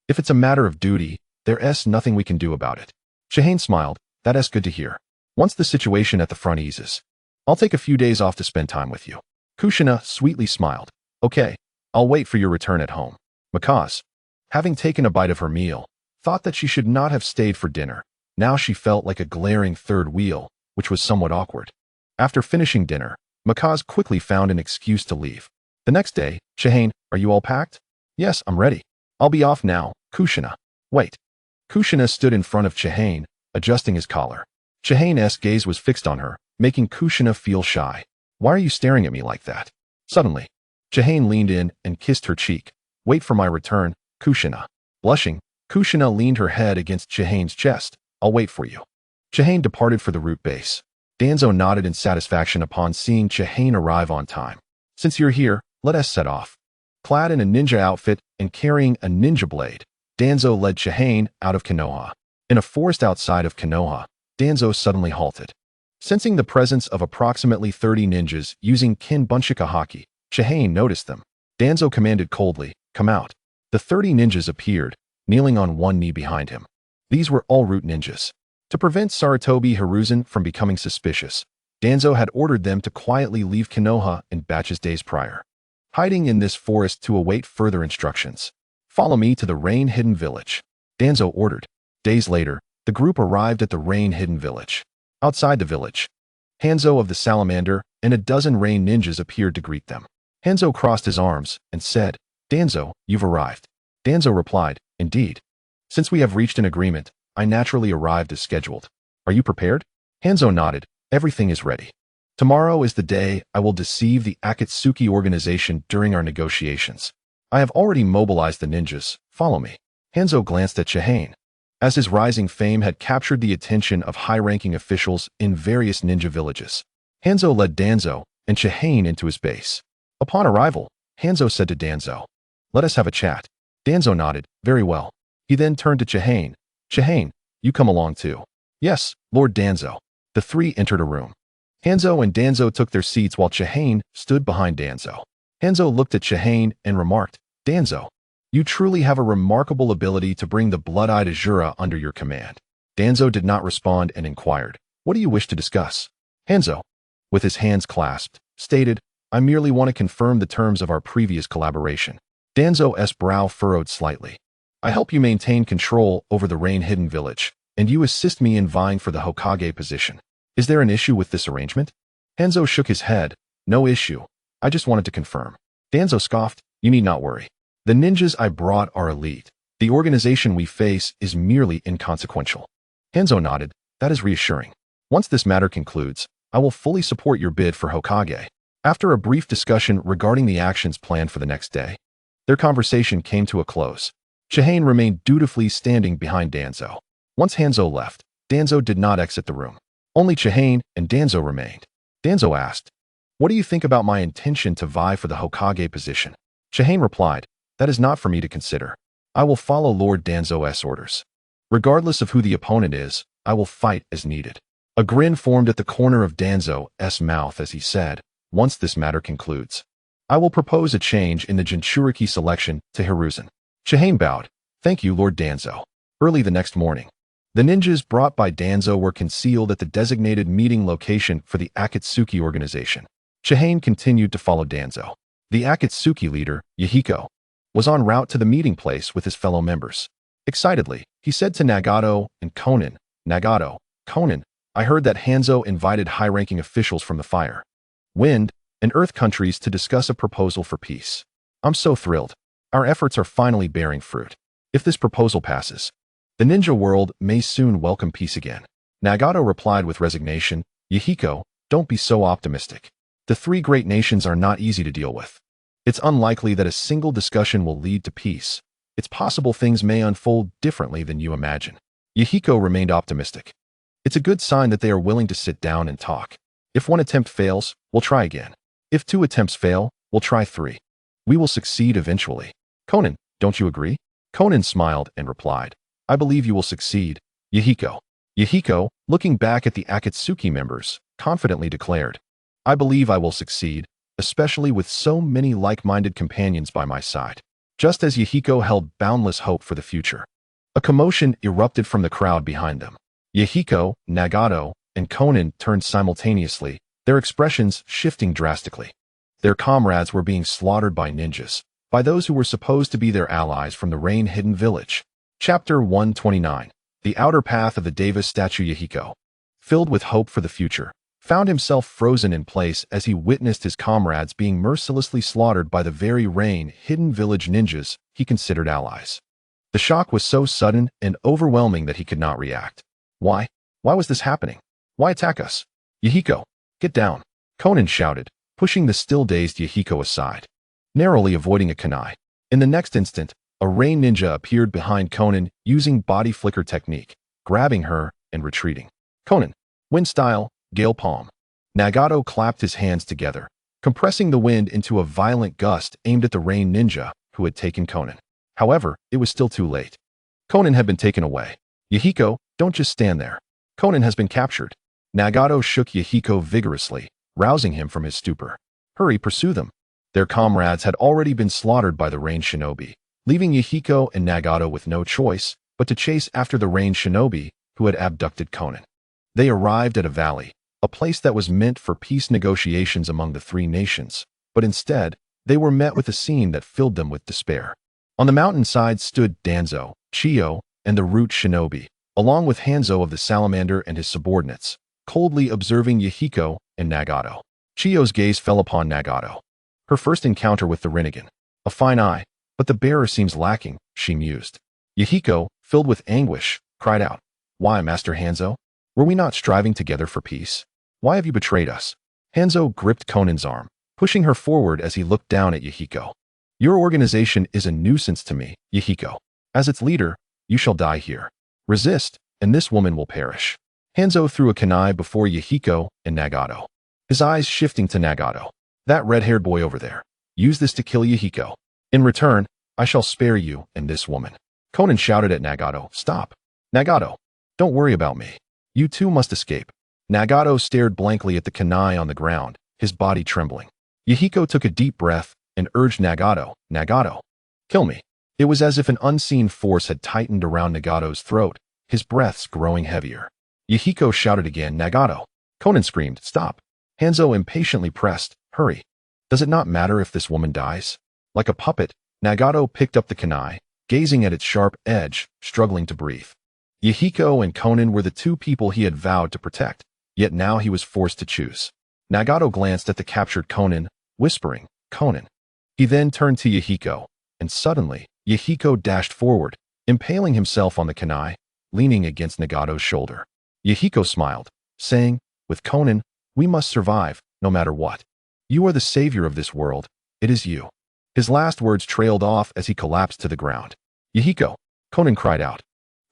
If it's a matter of duty, there's nothing we can do about it. Chihane smiled, that's good to hear. Once the situation at the front eases, I'll take a few days off to spend time with you. Kushina sweetly smiled. Okay, I'll wait for your return at home. Makaze, having taken a bite of her meal, thought that she should not have stayed for dinner. Now she felt like a glaring third wheel, which was somewhat awkward. After finishing dinner, Makaze quickly found an excuse to leave. The next day, Chihane, are you all packed? Yes, I'm ready. I'll be off now, Kushina. Wait. Kushina stood in front of Chihane, adjusting his collar. Chihane's gaze was fixed on her, making Kushina feel shy. Why are you staring at me like that? Suddenly, Chihane leaned in and kissed her cheek. Wait for my return, Kushina. Blushing, Kushina leaned her head against Chihane's chest. I'll wait for you. Chihane departed for the route base. Danzo nodded in satisfaction upon seeing Chihane arrive on time. Since you're here, let us set off. Clad in a ninja outfit and carrying a ninja blade, Danzo led Chihane out of Konoha. In a forest outside of Konoha, Danzo suddenly halted. Sensing the presence of approximately 30 ninjas using kin bunchika haki, Chihane noticed them. Danzo commanded coldly, come out. The 30 ninjas appeared, kneeling on one knee behind him. These were all root ninjas. To prevent Sarutobi Hiruzen from becoming suspicious, Danzo had ordered them to quietly leave Konoha in batches days prior, hiding in this forest to await further instructions. Follow me to the rain-hidden village, Danzo ordered. Days later, the group arrived at the rain-hidden village. Outside the village, Hanzo of the Salamander and a dozen rain ninjas appeared to greet them. Hanzo crossed his arms and said, Danzo, you've arrived. Danzo replied, indeed. Since we have reached an agreement, I naturally arrived as scheduled. Are you prepared? Hanzo nodded. Everything is ready. Tomorrow is the day I will deceive the Akatsuki organization during our negotiations. I have already mobilized the ninjas. Follow me. Hanzo glanced at Chihane. As his rising fame had captured the attention of high-ranking officials in various ninja villages, Hanzo led Danzo and Chihane into his base. Upon arrival, Hanzo said to Danzo, let us have a chat. Danzo nodded, very well. He then turned to Chihane. Chihane, you come along too. Yes, Lord Danzo. The three entered a room. Hanzo and Danzo took their seats while Chihane stood behind Danzo. Hanzo looked at Chihane and remarked, Danzo, you truly have a remarkable ability to bring the blood-eyed Azura under your command. Danzo did not respond and inquired, what do you wish to discuss? Hanzo, with his hands clasped, stated, I merely want to confirm the terms of our previous collaboration. Danzo's brow furrowed slightly. I help you maintain control over the rain-hidden village, and you assist me in vying for the Hokage position. Is there an issue with this arrangement? Hanzo shook his head. No issue. I just wanted to confirm. Danzo scoffed. You need not worry. The ninjas I brought are elite. The organization we face is merely inconsequential. Hanzo nodded. That is reassuring. Once this matter concludes, I will fully support your bid for Hokage. After a brief discussion regarding the actions planned for the next day, their conversation came to a close. Chihane remained dutifully standing behind Danzo. Once Hanzo left, Danzo did not exit the room. Only Chihane and Danzo remained. Danzo asked, "What do you think about my intention to vie for the Hokage position?" Chihane replied, "That is not for me to consider. I will follow Lord Danzo's orders. Regardless of who the opponent is, I will fight as needed." A grin formed at the corner of Danzo's mouth as he said, "Once this matter concludes, I will propose a change in the Jinchuriki selection to Hiruzen." Chihane bowed. "Thank you, Lord Danzo." Early the next morning, the ninjas brought by Danzo were concealed at the designated meeting location for the Akatsuki organization. Chihane continued to follow Danzo. The Akatsuki leader, Yahiko, was en route to the meeting place with his fellow members. Excitedly, he said to Nagato and Konan, "Nagato, Konan, I heard that Hanzo invited high-ranking officials from the Fire, Wind, and Earth countries to discuss a proposal for peace. I'm so thrilled. Our efforts are finally bearing fruit. If this proposal passes, the ninja world may soon welcome peace again." Nagato replied with resignation, "Yahiko, don't be so optimistic. The three great nations are not easy to deal with. It's unlikely that a single discussion will lead to peace. It's possible things may unfold differently than you imagine." Yahiko remained optimistic. "It's a good sign that they are willing to sit down and talk. If one attempt fails, we'll try again. If two attempts fail, we'll try three. We will succeed eventually. Konan, don't you agree?" Konan smiled and replied, "I believe you will succeed, Yahiko." Yahiko, looking back at the Akatsuki members, confidently declared, "I believe I will succeed, especially with so many like-minded companions by my side." Just as Yahiko held boundless hope for the future, a commotion erupted from the crowd behind them. Yahiko, Nagato, and Konan turned simultaneously, their expressions shifting drastically. Their comrades were being slaughtered by ninjas, by those who were supposed to be their allies from the rain-hidden village. Chapter 129. The outer path of the Deva statue. Yahiko, filled with hope for the future, found himself frozen in place as he witnessed his comrades being mercilessly slaughtered by the very rain-hidden village ninjas he considered allies. The shock was so sudden and overwhelming that he could not react. Why? Why was this happening? Why attack us? Yahiko, get down, Konan shouted, pushing the still-dazed Yahiko aside, narrowly avoiding a kunai. In the next instant, a rain ninja appeared behind Konan using body flicker technique, grabbing her and retreating. Konan, wind style, gale palm. Nagato clapped his hands together, compressing the wind into a violent gust aimed at the rain ninja who had taken Konan. However, it was still too late. Konan had been taken away. Yahiko, don't just stand there. Konan has been captured. Nagato shook Yahiko vigorously, rousing him from his stupor. Hurry, pursue them. Their comrades had already been slaughtered by the rain shinobi, leaving Yahiko and Nagato with no choice but to chase after the rain shinobi who had abducted Konan. They arrived at a valley, a place that was meant for peace negotiations among the three nations, but instead, they were met with a scene that filled them with despair. On the mountainside stood Danzo, Chiyu, and the root shinobi, along with Hanzo of the salamander and his subordinates, coldly observing Yahiko and Nagato. Chiyu's gaze fell upon Nagato. Her first encounter with the Rinnegan. A fine eye, but the bearer seems lacking, she mused. Yahiko, filled with anguish, cried out, Why, Master Hanzo? Were we not striving together for peace? Why have you betrayed us? Hanzo gripped Konan's arm, pushing her forward as he looked down at Yahiko. Your organization is a nuisance to me, Yahiko. As its leader, you shall die here. Resist, and this woman will perish. Hanzo threw a kunai before Yahiko and Nagato, his eyes shifting to Nagato. That red-haired boy over there. Use this to kill Yahiko. In return, I shall spare you and this woman. Konan shouted at Nagato, Stop. Nagato, don't worry about me. You too must escape. Nagato stared blankly at the kunai on the ground, his body trembling. Yahiko took a deep breath and urged Nagato, Nagato, kill me. It was as if an unseen force had tightened around Nagato's throat, his breaths growing heavier. Yahiko shouted again, Nagato. Konan screamed, Stop. Hanzo impatiently pressed, Hurry. Does it not matter if this woman dies? Like a puppet, Nagato picked up the kunai, gazing at its sharp edge, struggling to breathe. Yahiko and Konan were the two people he had vowed to protect, yet now he was forced to choose. Nagato glanced at the captured Konin, whispering, "Konin." He then turned to Yahiko, and suddenly, Yahiko dashed forward, impaling himself on the kunai, leaning against Nagato's shoulder. Yahiko smiled, saying, "With Konin, we must survive, no matter what. You are the savior of this world. It is you." His last words trailed off as he collapsed to the ground. "Yahiko!" Konin cried out,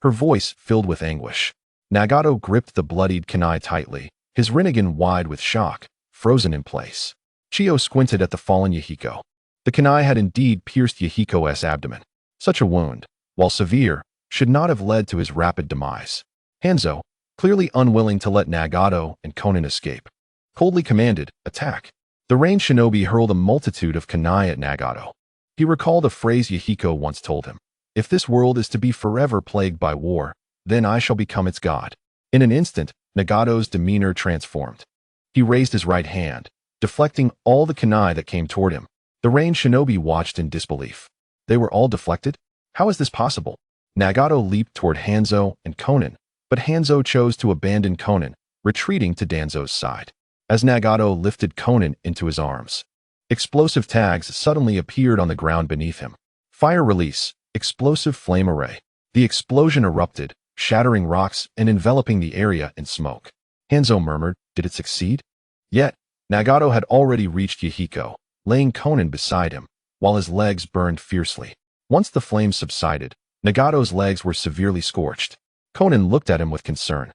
her voice filled with anguish. Nagato gripped the bloodied kunai tightly, his Rinnegan wide with shock, frozen in place. Chiyu squinted at the fallen Yahiko. The kunai had indeed pierced Yahiko's abdomen. Such a wound, while severe, should not have led to his rapid demise. Hanzo, clearly unwilling to let Nagato and Konin escape, coldly commanded, "Attack." The ranged shinobi hurled a multitude of kunai at Nagato. He recalled a phrase Yahiko once told him, "If this world is to be forever plagued by war, then I shall become its god." In an instant, Nagato's demeanor transformed. He raised his right hand, deflecting all the kunai that came toward him. The ranged shinobi watched in disbelief. They were all deflected? How is this possible? Nagato leaped toward Hanzo and Konin, but Hanzo chose to abandon Konin, retreating to Danzo's side. As Nagato lifted Konin into his arms, explosive tags suddenly appeared on the ground beneath him. Fire release, explosive flame array. The explosion erupted, shattering rocks and enveloping the area in smoke. Hanzo murmured, "Did it succeed?" Yet, Nagato had already reached Yahiko, laying Konin beside him, while his legs burned fiercely. Once the flames subsided, Nagato's legs were severely scorched. Konin looked at him with concern.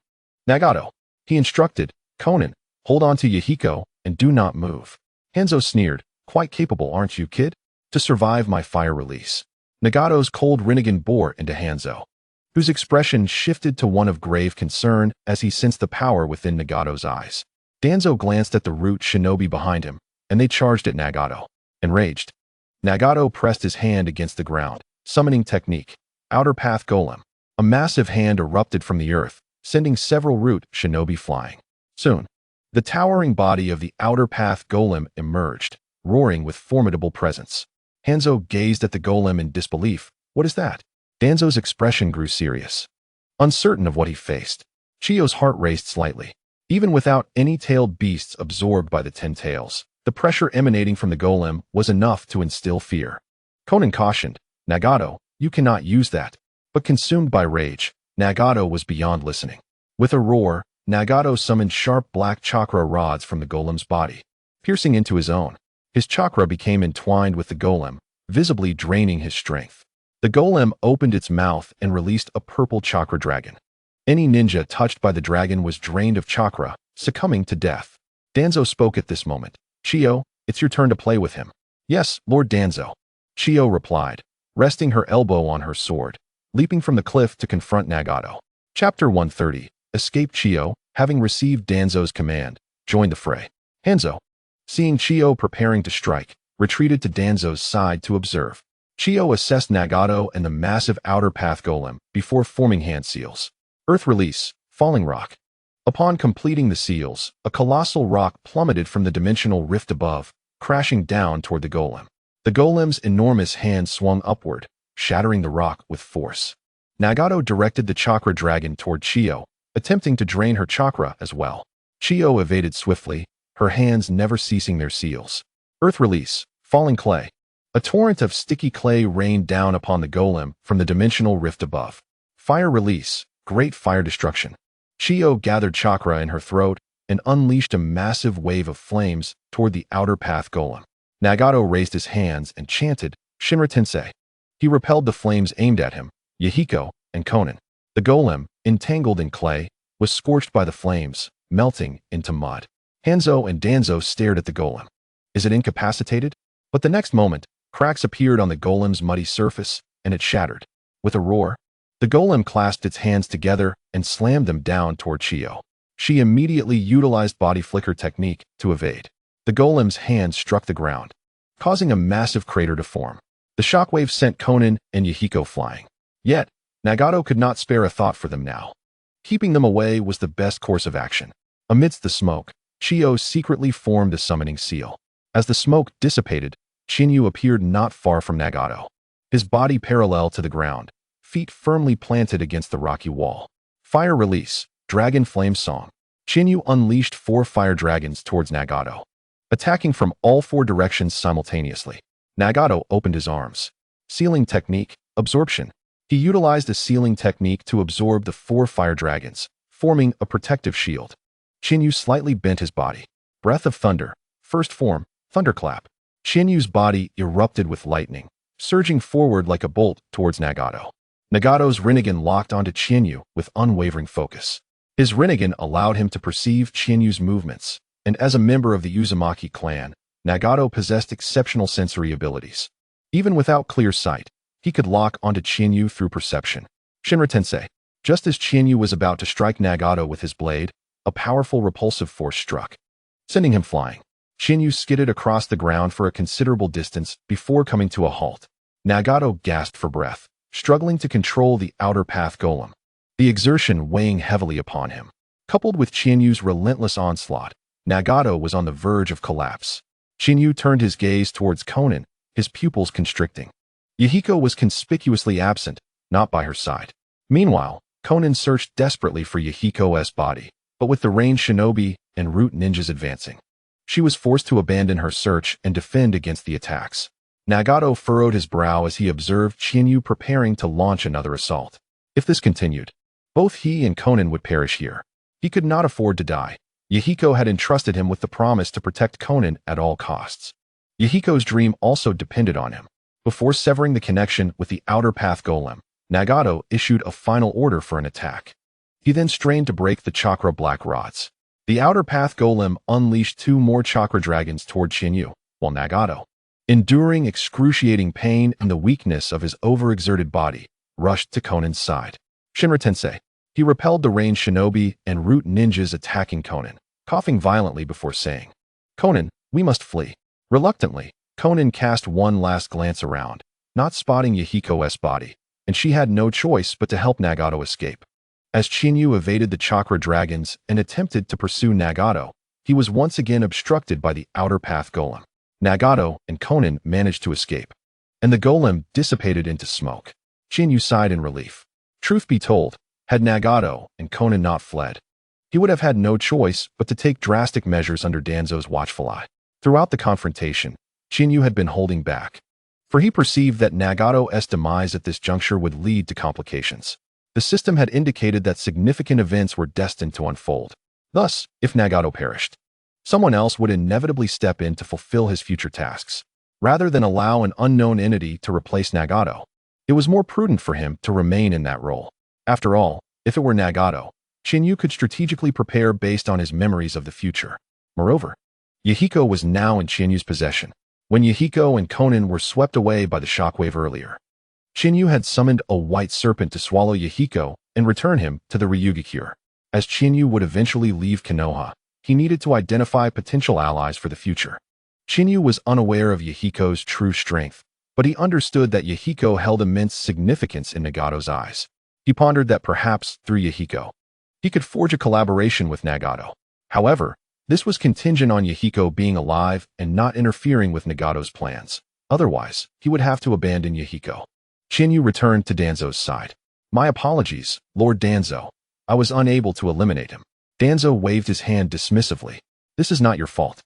"Nagato," he instructed, "Konin, hold on to Yahiko and do not move." Hanzo sneered, "Quite capable, aren't you, kid? To survive my fire release." Nagato's cold Rinnegan bore into Hanzo, whose expression shifted to one of grave concern as he sensed the power within Nagato's eyes. Danzo glanced at the root shinobi behind him, and they charged at Nagato. Enraged, Nagato pressed his hand against the ground, summoning technique, Outer Path Golem. A massive hand erupted from the earth, sending several root shinobi flying. Soon, the towering body of the Outer Path Golem emerged, roaring with formidable presence. Hanzo gazed at the golem in disbelief. "What is that?" Danzo's expression grew serious, uncertain of what he faced. Chiyu's heart raced slightly. Even without any tailed beasts absorbed by the 10 tails, the pressure emanating from the golem was enough to instill fear. Konin cautioned, "Nagato, you cannot use that." But consumed by rage, Nagato was beyond listening. With a roar, Nagato summoned sharp black chakra rods from the golem's body, piercing into his own. His chakra became entwined with the golem, visibly draining his strength. The golem opened its mouth and released a purple chakra dragon. Any ninja touched by the dragon was drained of chakra, succumbing to death. Danzo spoke at this moment. "Chiyu, it's your turn to play with him." "Yes, Lord Danzo," Chiyu replied, resting her elbow on her sword, leaping from the cliff to confront Nagato. Chapter 130. Escape. Chiyu, having received Danzo's command, joined the fray. Hanzo, seeing Chiyu preparing to strike, retreated to Danzo's side to observe. Chiyu assessed Nagato and the massive Outer Path Golem before forming hand seals. Earth release, falling rock. Upon completing the seals, a colossal rock plummeted from the dimensional rift above, crashing down toward the golem. The golem's enormous hand swung upward, shattering the rock with force. Nagato directed the chakra dragon toward Chiyu, attempting to drain her chakra as well. Chiyu evaded swiftly, her hands never ceasing their seals. Earth release, falling clay. A torrent of sticky clay rained down upon the golem from the dimensional rift above. Fire release, great fire destruction. Chiyu gathered chakra in her throat and unleashed a massive wave of flames toward the Outer Path Golem. Nagato raised his hands and chanted, "Shinra Tensei." He repelled the flames aimed at him, Yahiko, and Konin. The golem, entangled in clay, was scorched by the flames, melting into mud. Hanzo and Danzo stared at the golem. Is it incapacitated? But the next moment, cracks appeared on the golem's muddy surface, and it shattered. With a roar, the golem clasped its hands together and slammed them down toward Chiyu. She immediately utilized body flicker technique to evade. The golem's hand struck the ground, causing a massive crater to form. The shockwave sent Konin and Yahiko flying. Yet, Nagato could not spare a thought for them now. Keeping them away was the best course of action. Amidst the smoke, Chiyu secretly formed a summoning seal. As the smoke dissipated, Chiyu appeared not far from Nagato, his body parallel to the ground, feet firmly planted against the rocky wall. Fire release, dragon flame song. Chiyu unleashed 4 fire dragons towards Nagato, attacking from all 4 directions simultaneously. Nagato opened his arms. Sealing technique, absorption. He utilized a sealing technique to absorb the 4 fire dragons, forming a protective shield. Chiyu slightly bent his body. Breath of thunder, first form, thunderclap. Chinyu's body erupted with lightning, surging forward like a bolt towards Nagato. Nagato's Rinnegan locked onto Chiyu with unwavering focus. His Rinnegan allowed him to perceive Chinyu's movements, and as a member of the Uzumaki clan, Nagato possessed exceptional sensory abilities. Even without clear sight, he could lock onto Chiyu through perception. Shinra Tensei. Just as Chiyu was about to strike Nagato with his blade, a powerful repulsive force struck, sending him flying. Chiyu skidded across the ground for a considerable distance before coming to a halt. Nagato gasped for breath, struggling to control the outer path golem, the exertion weighing heavily upon him. Coupled with Chinyu's relentless onslaught, Nagato was on the verge of collapse. Chiyu turned his gaze towards Konan, his pupils constricting. Yahiko was conspicuously absent, not by her side. Meanwhile, Konan searched desperately for Yahiko's body, but with the ranged shinobi and root ninjas advancing, she was forced to abandon her search and defend against the attacks. Nagato furrowed his brow as he observed Chiyu preparing to launch another assault. If this continued, both he and Konan would perish here. He could not afford to die. Yahiko had entrusted him with the promise to protect Konan at all costs. Yahiko's dream also depended on him. Before severing the connection with the outer path golem, Nagato issued a final order for an attack. He then strained to break the chakra black rods. The outer path golem unleashed 2 more chakra dragons toward Chiyu, while Nagato, enduring excruciating pain and the weakness of his overexerted body, rushed to Konan's side. Shinra Tensei. He repelled the ranged shinobi and root ninjas attacking Konan, coughing violently before saying, "Konan, we must flee." Reluctantly, Konan cast one last glance around, not spotting Yahiko's body, and she had no choice but to help Nagato escape. As Chiyu evaded the chakra dragons and attempted to pursue Nagato, he was once again obstructed by the outer path golem. Nagato and Konan managed to escape, and the golem dissipated into smoke. Chiyu sighed in relief. Truth be told, had Nagato and Konan not fled, he would have had no choice but to take drastic measures under Danzo's watchful eye. Throughout the confrontation, Chiyu had been holding back, for he perceived that Nagato's demise at this juncture would lead to complications. The system had indicated that significant events were destined to unfold. Thus, if Nagato perished, someone else would inevitably step in to fulfill his future tasks. Rather than allow an unknown entity to replace Nagato, it was more prudent for him to remain in that role. After all, if it were Nagato, Chiyu could strategically prepare based on his memories of the future. Moreover, Yahiko was now in Chinyu's possession. When Yahiko and Konan were swept away by the shockwave earlier, Chiyu had summoned a white serpent to swallow Yahiko and return him to the Ryugikure. As Chiyu would eventually leave Konoha, he needed to identify potential allies for the future. Chiyu was unaware of Yahiko's true strength, but he understood that Yahiko held immense significance in Nagato's eyes. He pondered that perhaps, through Yahiko, he could forge a collaboration with Nagato. However, this was contingent on Yahiko being alive and not interfering with Nagato's plans. Otherwise, he would have to abandon Yahiko. Chiyu returned to Danzo's side. "My apologies, Lord Danzo. I was unable to eliminate him." Danzo waved his hand dismissively. "This is not your fault."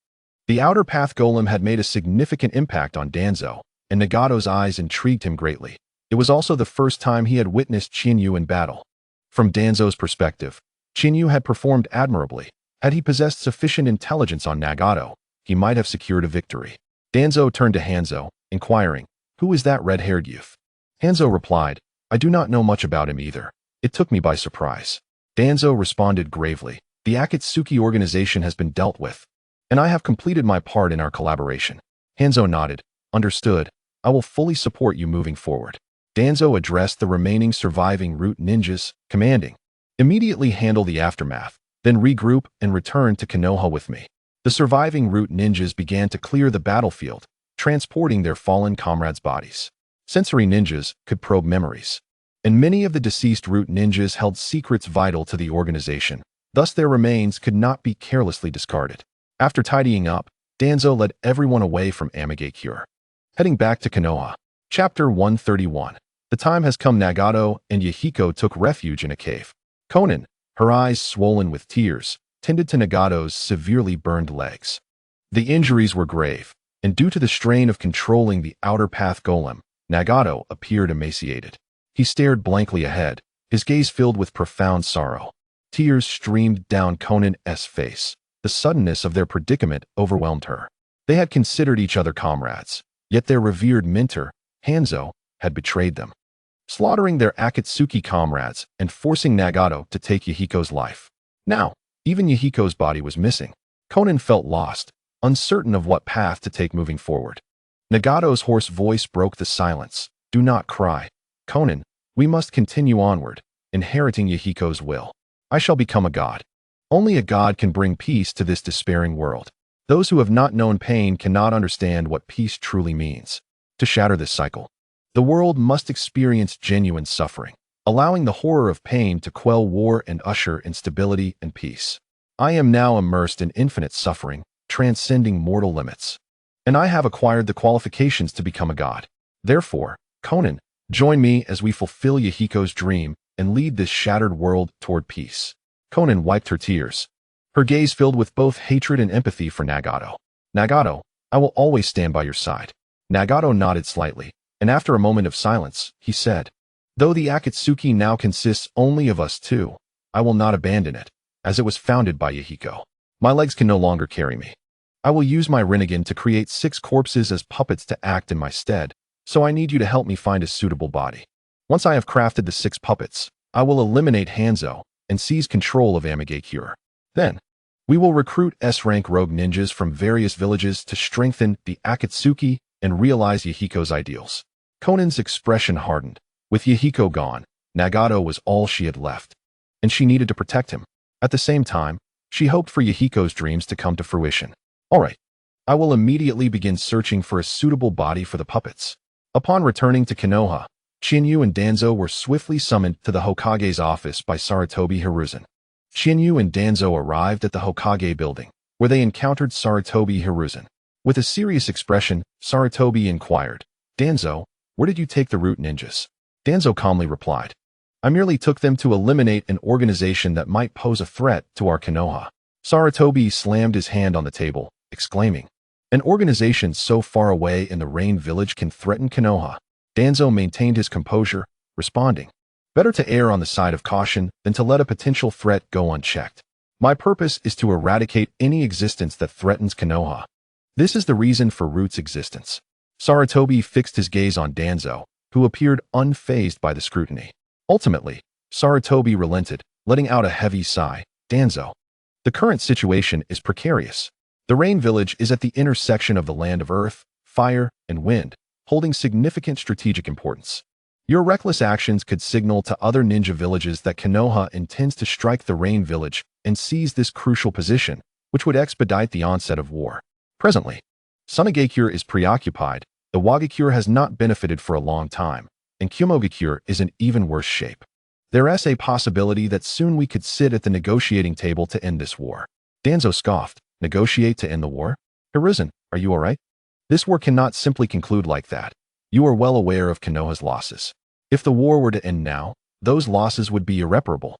The outer path golem had made a significant impact on Danzo, and Nagato's eyes intrigued him greatly. It was also the first time he had witnessed Chiyu in battle. From Danzo's perspective, Chiyu had performed admirably. Had he possessed sufficient intelligence on Nagato, he might have secured a victory. Danzo turned to Hanzo, inquiring, "Who is that red-haired youth?" Hanzo replied, "I do not know much about him either. It took me by surprise." Danzo responded gravely, "The Akatsuki organization has been dealt with, and I have completed my part in our collaboration." Hanzo nodded, "Understood. I will fully support you moving forward." Danzo addressed the remaining surviving root ninjas, commanding, "Immediately handle the aftermath, then regroup and return to Konoha with me." The surviving root ninjas began to clear the battlefield, transporting their fallen comrades' bodies. Sensory ninjas could probe memories, and many of the deceased root ninjas held secrets vital to the organization. Thus their remains could not be carelessly discarded. After tidying up, Danzo led everyone away from Amigakure, heading back to Konoha. Chapter 131. The time has come. Nagato and Yahiko took refuge in a cave. Konan, her eyes swollen with tears, tended to Nagato's severely burned legs. The injuries were grave, and due to the strain of controlling the outer path golem, Nagato appeared emaciated. He stared blankly ahead, his gaze filled with profound sorrow. Tears streamed down Conan's face. The suddenness of their predicament overwhelmed her. They had considered each other comrades, yet their revered mentor, Hanzo, had betrayed them, slaughtering their Akatsuki comrades and forcing Nagato to take Yahiko's life. Now, even Yahiko's body was missing. Conan felt lost, uncertain of what path to take moving forward. Nagato's hoarse voice broke the silence. "Do not cry. Conan, we must continue onward, inheriting Yahiko's will. I shall become a god. Only a god can bring peace to this despairing world. Those who have not known pain cannot understand what peace truly means. To shatter this cycle, the world must experience genuine suffering, allowing the horror of pain to quell war and usher in stability and peace. I am now immersed in infinite suffering, transcending mortal limits. And I have acquired the qualifications to become a god. Therefore, Conan, join me as we fulfill Yahiko's dream and lead this shattered world toward peace." Conan wiped her tears, her gaze filled with both hatred and empathy for Nagato. "Nagato, I will always stand by your side." Nagato nodded slightly, and after a moment of silence, he said, "Though the Akatsuki now consists only of us two, I will not abandon it, as it was founded by Yahiko. My legs can no longer carry me. I will use my Rinnegan to create 6 corpses as puppets to act in my stead, so I need you to help me find a suitable body. Once I have crafted the 6 puppets, I will eliminate Hanzo and seize control of Amigakure. Then, we will recruit S-rank rogue ninjas from various villages to strengthen the Akatsuki and realize Yahiko's ideals." Conan's expression hardened. With Yahiko gone, Nagato was all she had left, and she needed to protect him. At the same time, she hoped for Yahiko's dreams to come to fruition. "All right, I will immediately begin searching for a suitable body for the puppets." Upon returning to Konoha, Chiyu and Danzo were swiftly summoned to the Hokage's office by Sarutobi Hiruzen. Chiyu and Danzo arrived at the Hokage building, where they encountered Sarutobi Hiruzen. With a serious expression, Sarutobi inquired, "Danzo, where did you take the root ninjas?" Danzo calmly replied, "I merely took them to eliminate an organization that might pose a threat to our Konoha." Sarutobi slammed his hand on the table, exclaiming, "An organization so far away in the Rain Village can threaten Konoha?" Danzo maintained his composure, responding, "Better to err on the side of caution than to let a potential threat go unchecked. My purpose is to eradicate any existence that threatens Konoha. This is the reason for Root's existence." Sarutobi fixed his gaze on Danzo, who appeared unfazed by the scrutiny. Ultimately, Sarutobi relented, letting out a heavy sigh. "Danzo, the current situation is precarious. The Rain Village is at the intersection of the land of earth, fire, and wind, holding significant strategic importance. Your reckless actions could signal to other ninja villages that Konoha intends to strike the Rain Village and seize this crucial position, which would expedite the onset of war. Presently, Sunagakure is preoccupied, the Wagakure has not benefited for a long time, and Kumogakure is in even worse shape. There is a possibility that soon we could sit at the negotiating table to end this war." Danzo scoffed. "Negotiate to end the war? Hiruzen, are you all right? This war cannot simply conclude like that. You are well aware of Konoha's losses. If the war were to end now, those losses would be irreparable.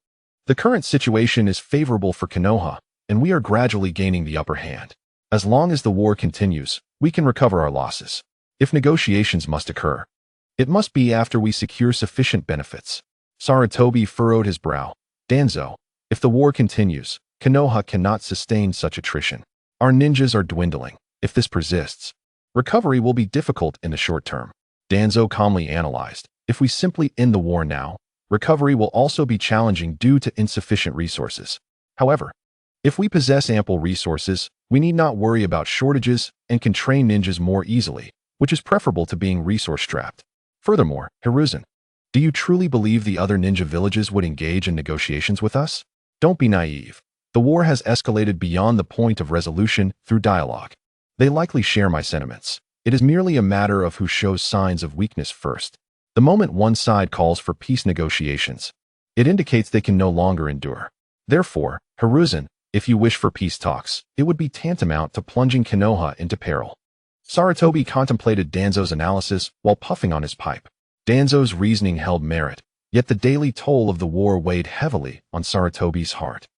The current situation is favorable for Konoha, and we are gradually gaining the upper hand. As long as the war continues, we can recover our losses. If negotiations must occur, it must be after we secure sufficient benefits." Sarutobi furrowed his brow. "Danzo, if the war continues, Konoha cannot sustain such attrition. Our ninjas are dwindling. If this persists, recovery will be difficult in the short term." Danzo calmly analyzed, "If we simply end the war now, recovery will also be challenging due to insufficient resources. However, if we possess ample resources, we need not worry about shortages and can train ninjas more easily, which is preferable to being resource-strapped. Furthermore, Hiruzen, do you truly believe the other ninja villages would engage in negotiations with us? Don't be naive. The war has escalated beyond the point of resolution through dialogue. They likely share my sentiments. It is merely a matter of who shows signs of weakness first. The moment one side calls for peace negotiations, it indicates they can no longer endure. Therefore, Hiruzen, if you wish for peace talks, it would be tantamount to plunging Konoha into peril." Sarutobi contemplated Danzo's analysis while puffing on his pipe. Danzo's reasoning held merit, yet the daily toll of the war weighed heavily on Sarutobi's heart.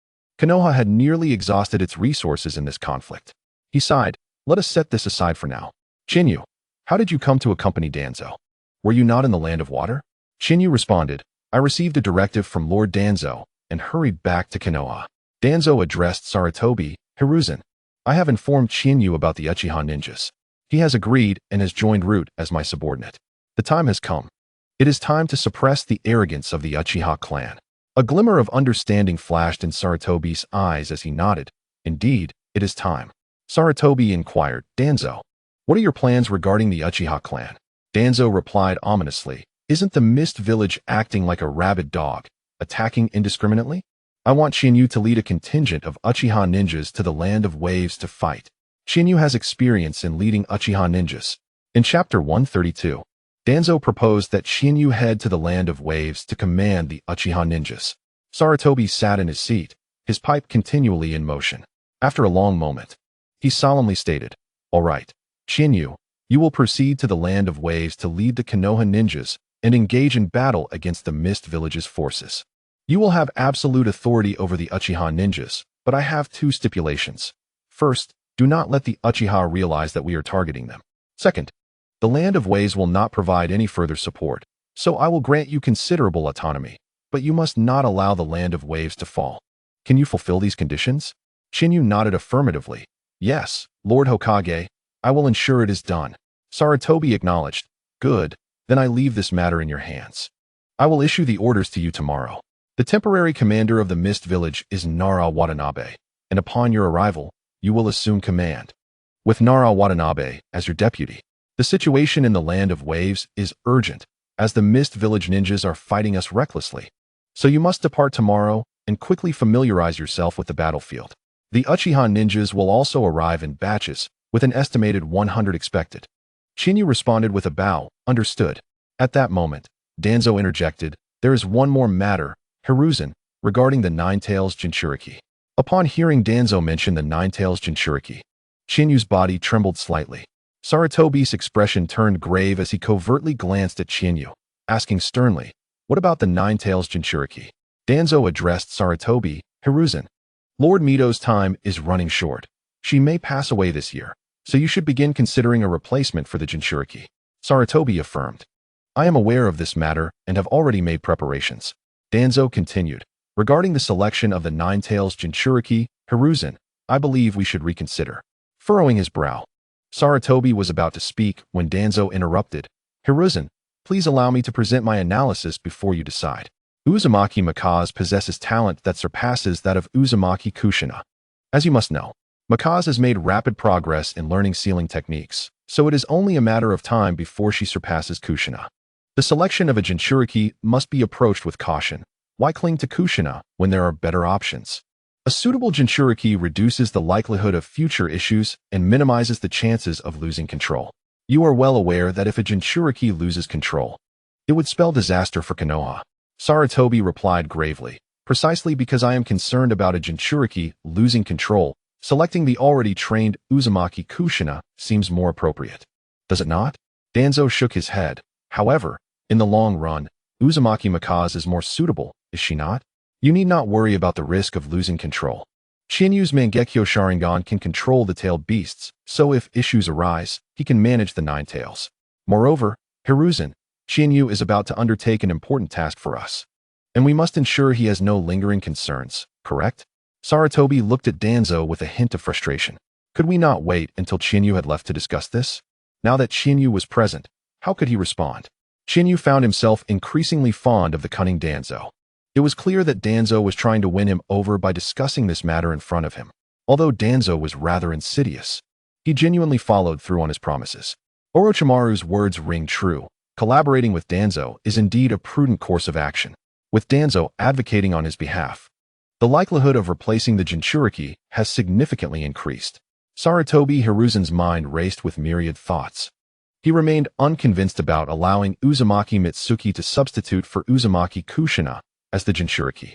Konoha had nearly exhausted its resources in this conflict. He sighed, "Let us set this aside for now. Chiyu, how did you come to accompany Danzo? Were you not in the land of water?" Chiyu responded, "I received a directive from Lord Danzo and hurried back to Konoha." Danzo addressed Sarutobi, "Hiruzen, I have informed Chiyu about the Uchiha ninjas. He has agreed and has joined Root as my subordinate. The time has come. It is time to suppress the arrogance of the Uchiha clan." A glimmer of understanding flashed in Sarutobi's eyes as he nodded. "Indeed, it is time." Sarutobi inquired, "Danzo, what are your plans regarding the Uchiha clan?" Danzo replied ominously, "Isn't the Mist Village acting like a rabid dog, attacking indiscriminately? I want Chiyu to lead a contingent of Uchiha ninjas to the Land of Waves to fight. Chiyu has experience in leading Uchiha ninjas." In Chapter 132, Danzo proposed that Chiyu head to the Land of Waves to command the Uchiha ninjas. Sarutobi sat in his seat, his pipe continually in motion. After a long moment, he solemnly stated, "All right, Chiyu, you will proceed to the Land of Waves to lead the Konoha ninjas and engage in battle against the Mist Village's forces. You will have absolute authority over the Uchiha ninjas, but I have two stipulations. First, do not let the Uchiha realize that we are targeting them. Second, the Land of Waves will not provide any further support, so I will grant you considerable autonomy, but you must not allow the Land of Waves to fall. Can you fulfill these conditions?" Chiyu nodded affirmatively. "Yes, Lord Hokage, I will ensure it is done." Sarutobi acknowledged. "Good, then I leave this matter in your hands. I will issue the orders to you tomorrow. The temporary commander of the Mist Village is Nara Watanabe, and upon your arrival, you will assume command, with Nara Watanabe as your deputy. The situation in the Land of Waves is urgent, as the Mist Village ninjas are fighting us recklessly. So you must depart tomorrow and quickly familiarize yourself with the battlefield. The Uchiha ninjas will also arrive in batches, with an estimated 100 expected." Chiyu responded with a bow, "Understood." At that moment, Danzo interjected, "There is one more matter, Hiruzen, regarding the Nine-Tails Jinchuriki." Upon hearing Danzo mention the Nine-Tails Jinchuriki, Chinyu's body trembled slightly. Sarutobi's expression turned grave as he covertly glanced at Chiyu, asking sternly, "What about the Nine-Tails Jinchuriki?" Danzo addressed Sarutobi, "Hiruzen, Lord Mito's time is running short. She may pass away this year, so you should begin considering a replacement for the Jinchuriki." Sarutobi affirmed, "I am aware of this matter and have already made preparations." Danzo continued, "Regarding the selection of the Nine-Tails Jinchuriki, Hiruzen, I believe we should reconsider." Furrowing his brow, Sarutobi was about to speak when Danzo interrupted, "Hiruzen, please allow me to present my analysis before you decide. Uzumaki Mikaze possesses talent that surpasses that of Uzumaki Kushina. As you must know, Mikaze has made rapid progress in learning sealing techniques, so it is only a matter of time before she surpasses Kushina. The selection of a Jinchuriki must be approached with caution. Why cling to Kushina when there are better options? A suitable Jinchuriki reduces the likelihood of future issues and minimizes the chances of losing control. You are well aware that if a Jinchuriki loses control, it would spell disaster for Konoha." Sarutobi replied gravely, "Precisely because I am concerned about a Jinchuriki losing control, selecting the already trained Uzumaki Kushina seems more appropriate. Does it not?" Danzo shook his head. "However, in the long run, Uzumaki Mikaze is more suitable, is she not? You need not worry about the risk of losing control. Chinyu's Mangekyo Sharingan can control the tailed beasts, so if issues arise, he can manage the Nine Tails. Moreover, Hiruzen, Chinyu is about to undertake an important task for us, and we must ensure he has no lingering concerns, correct?" Sarutobi looked at Danzo with a hint of frustration. Could we not wait until Chinyu had left to discuss this? Now that Chinyu was present, how could he respond? Chinyu found himself increasingly fond of the cunning Danzo. It was clear that Danzo was trying to win him over by discussing this matter in front of him. Although Danzo was rather insidious, he genuinely followed through on his promises. Orochimaru's words ring true. Collaborating with Danzo is indeed a prudent course of action. With Danzo advocating on his behalf, the likelihood of replacing the Jinchuriki has significantly increased. Sarutobi Hiruzen's mind raced with myriad thoughts. He remained unconvinced about allowing Uzumaki Mitsuki to substitute for Uzumaki Kushina as the Jinchuriki.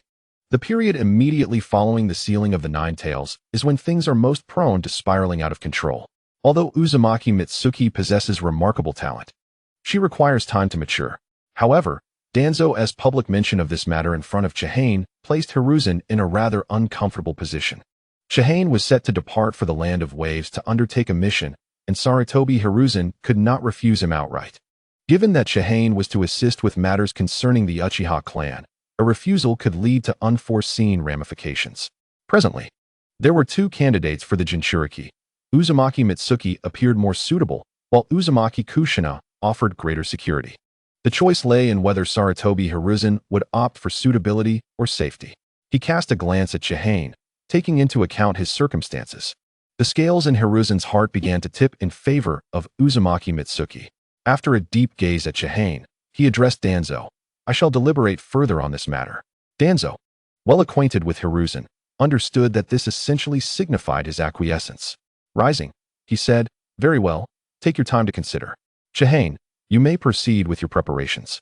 The period immediately following the sealing of the Nine Tails is when things are most prone to spiraling out of control. Although Uzumaki Mitsuki possesses remarkable talent, she requires time to mature. However, Danzo's public mention of this matter in front of Chihane placed Hiruzen in a rather uncomfortable position. Chihane was set to depart for the Land of Waves to undertake a mission, and Sarutobi Hiruzen could not refuse him outright. Given that Chihane was to assist with matters concerning the Uchiha clan, a refusal could lead to unforeseen ramifications. Presently, there were two candidates for the Jinchuriki. Uzumaki Mitsuki appeared more suitable, while Uzumaki Kushina offered greater security. The choice lay in whether Sarutobi Hiruzen would opt for suitability or safety. He cast a glance at Chihane, taking into account his circumstances. The scales in Hiruzen's heart began to tip in favor of Uzumaki Mitsuki. After a deep gaze at Chihane, he addressed Danzo. I shall deliberate further on this matter. Danzo, well acquainted with Hiruzen, understood that this essentially signified his acquiescence. Rising, he said, very well, take your time to consider. Chihane, you may proceed with your preparations.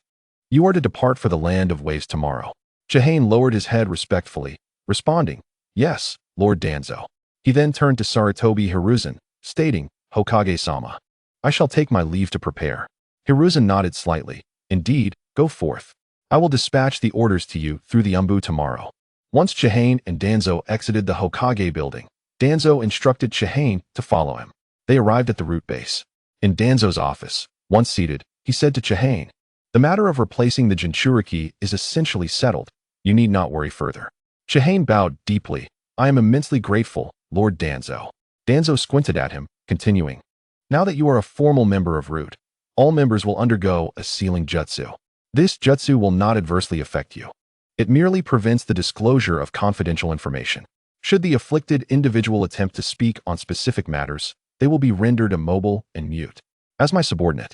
You are to depart for the Land of Waves tomorrow. Chihane lowered his head respectfully, responding, yes, Lord Danzo. He then turned to Sarutobi Hiruzen, stating, Hokage-sama, I shall take my leave to prepare. Hiruzen nodded slightly. Indeed, go forth. I will dispatch the orders to you through the Umbu tomorrow. Once Chihane and Danzo exited the Hokage building, Danzo instructed Chihane to follow him. They arrived at the root base. In Danzo's office, once seated, he said to Chihane, the matter of replacing the Jinchuriki is essentially settled. You need not worry further. Chihane bowed deeply. I am immensely grateful, Lord Danzo. Danzo squinted at him, continuing, now that you are a formal member of Root, all members will undergo a sealing jutsu. This jutsu will not adversely affect you. It merely prevents the disclosure of confidential information. Should the afflicted individual attempt to speak on specific matters, they will be rendered immobile and mute. As my subordinate,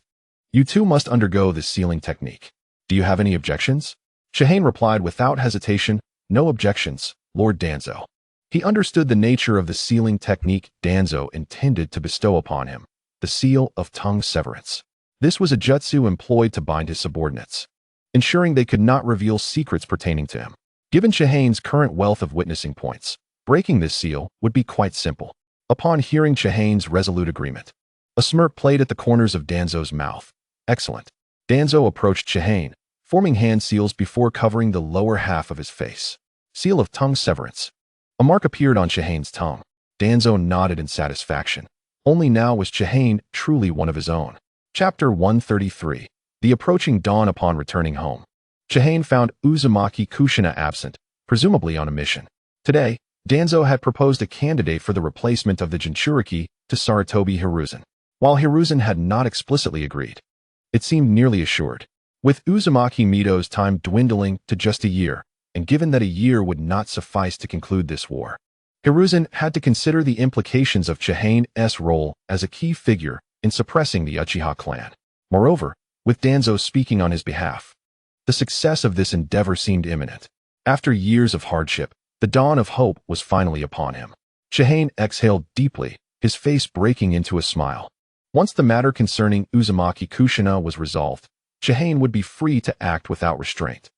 you too must undergo this sealing technique. Do you have any objections? Chihane replied without hesitation, no objections, Lord Danzo. He understood the nature of the sealing technique Danzo intended to bestow upon him, the seal of tongue severance. This was a jutsu employed to bind his subordinates, ensuring they could not reveal secrets pertaining to him. Given Chihane's current wealth of witnessing points, breaking this seal would be quite simple. Upon hearing Chihane's resolute agreement, a smirk played at the corners of Danzo's mouth. Excellent. Danzo approached Chihane, forming hand seals before covering the lower half of his face. Seal of tongue severance. A mark appeared on Chihane's tongue. Danzo nodded in satisfaction. Only now was Chihane truly one of his own. Chapter 133. The approaching dawn. Upon returning home, Chihane found Uzumaki Kushina absent, presumably on a mission. Today, Danzo had proposed a candidate for the replacement of the Jinchuriki to Sarutobi Hiruzen. While Hiruzen had not explicitly agreed, it seemed nearly assured. With Uzumaki Mito's time dwindling to just a year, and given that a year would not suffice to conclude this war, Hiruzen had to consider the implications of Chihane's role as a key figure in suppressing the Uchiha clan. Moreover, with Danzo speaking on his behalf, the success of this endeavor seemed imminent. After years of hardship, the dawn of hope was finally upon him. Chihane exhaled deeply, his face breaking into a smile. Once the matter concerning Uzumaki Kushina was resolved, Chihane would be free to act without restraint.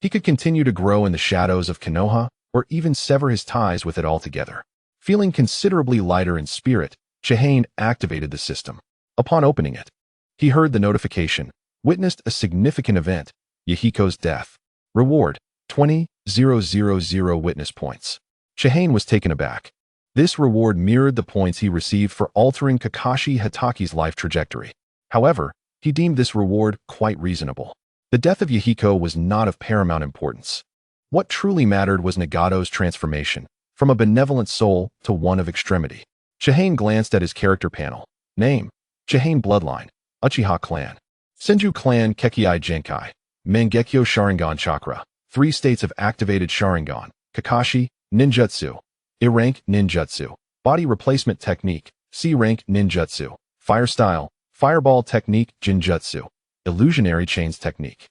He could continue to grow in the shadows of Konoha, or even sever his ties with it altogether. Feeling considerably lighter in spirit, Chihane activated the system. Upon opening it, he heard the notification, witnessed a significant event, Yahiko's death. Reward, 20,000 witness points. Chihane was taken aback. This reward mirrored the points he received for altering Kakashi Hataki's life trajectory. However, he deemed this reward quite reasonable. The death of Yahiko was not of paramount importance. What truly mattered was Nagato's transformation, from a benevolent soul to one of extremity. Chihane glanced at his character panel. Name, Chihane Bloodline, Uchiha Clan. Senju Clan Kekkei Genkai. Mangekyo Sharingan Chakra. 3 states of activated Sharingan. Kakashi, Ninjutsu. A-rank Ninjutsu. Body Replacement Technique. C-rank Ninjutsu. Fire Style. Fireball Technique Jinjutsu. Illusionary Chains Technique.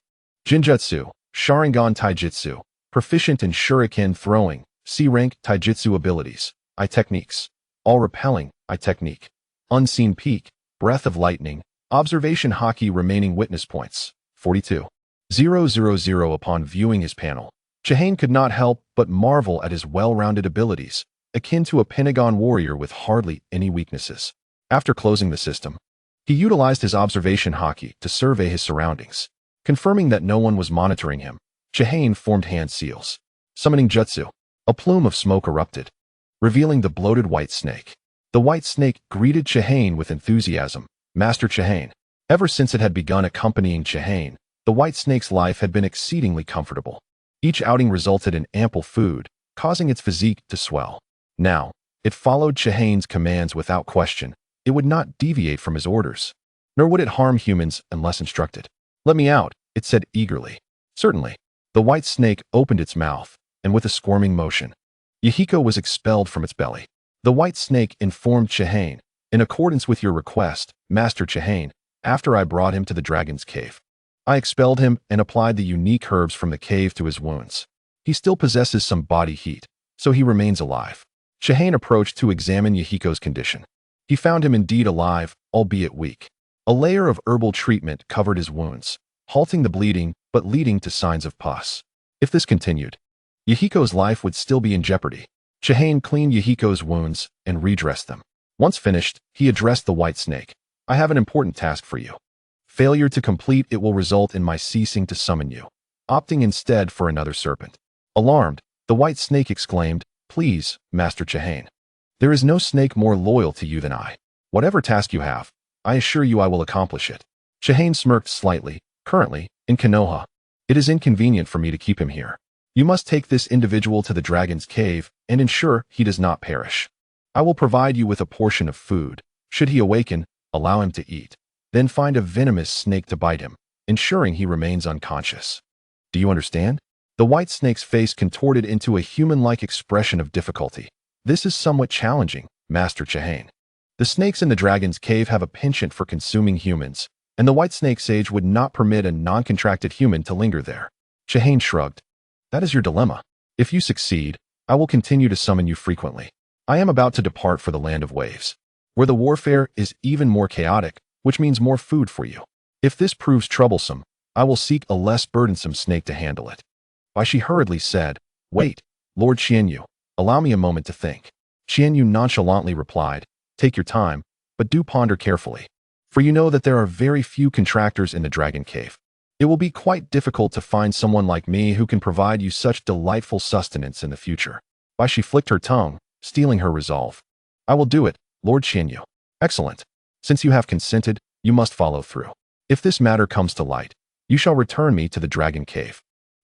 Jinjutsu. Sharingan Taijutsu. Proficient in Shuriken Throwing. C-rank Taijutsu Abilities. I Techniques. All Repelling. I Technique. Unseen Peak. Breath of Lightning. Observation Haki. Remaining witness points, 42,000. Upon viewing his panel, Chihane could not help but marvel at his well-rounded abilities, akin to a Pentagon warrior with hardly any weaknesses. After closing the system, he utilized his observation Haki to survey his surroundings. Confirming that no one was monitoring him, Chihane formed hand seals. Summoning jutsu. A plume of smoke erupted, revealing the bloated white snake. The white snake greeted Chihane with enthusiasm. Master Chihane. Ever since it had begun accompanying Chihane, the white snake's life had been exceedingly comfortable. Each outing resulted in ample food, causing its physique to swell. Now, it followed Chihane's commands without question. It would not deviate from his orders, nor would it harm humans unless instructed. "Let me out," it said eagerly. "Certainly." The white snake opened its mouth, and with a squirming motion, Yahiko was expelled from its belly. The white snake informed Chihane, "In accordance with your request, Master Chihane, after I brought him to the dragon's cave, I expelled him and applied the unique herbs from the cave to his wounds. He still possesses some body heat, so he remains alive." Chihane approached to examine Yahiko's condition. He found him indeed alive, albeit weak. A layer of herbal treatment covered his wounds, halting the bleeding but leading to signs of pus. If this continued, Yahiko's life would still be in jeopardy. Chihane cleaned Yahiko's wounds and redressed them. Once finished, he addressed the white snake. "I have an important task for you. Failure to complete it will result in my ceasing to summon you, opting instead for another serpent." Alarmed, the white snake exclaimed, "Please, Master Chihane. There is no snake more loyal to you than I. Whatever task you have, I assure you I will accomplish it." Chihane smirked slightly. "Currently, in Konoha, it is inconvenient for me to keep him here. You must take this individual to the dragon's cave and ensure he does not perish. I will provide you with a portion of food. Should he awaken, allow him to eat. Then find a venomous snake to bite him, ensuring he remains unconscious. Do you understand?" The white snake's face contorted into a human-like expression of difficulty. "This is somewhat challenging, Master Chihane. The snakes in the dragon's cave have a penchant for consuming humans, and the white snake sage would not permit a non-contracted human to linger there." Chihane shrugged. "That is your dilemma. If you succeed, I will continue to summon you frequently. I am about to depart for the land of waves, where the warfare is even more chaotic, which means more food for you. If this proves troublesome, I will seek a less burdensome snake to handle it." Why, she hurriedly said, "Wait, Lord Qianyu, allow me a moment to think." Qianyu nonchalantly replied, "Take your time, but do ponder carefully, for you know that there are very few contractors in the dragon cave. It will be quite difficult to find someone like me who can provide you such delightful sustenance in the future." Why, she flicked her tongue, stealing her resolve. "I will do it, Lord Qianyu." "Excellent. Since you have consented, you must follow through. If this matter comes to light, you shall return me to the dragon cave.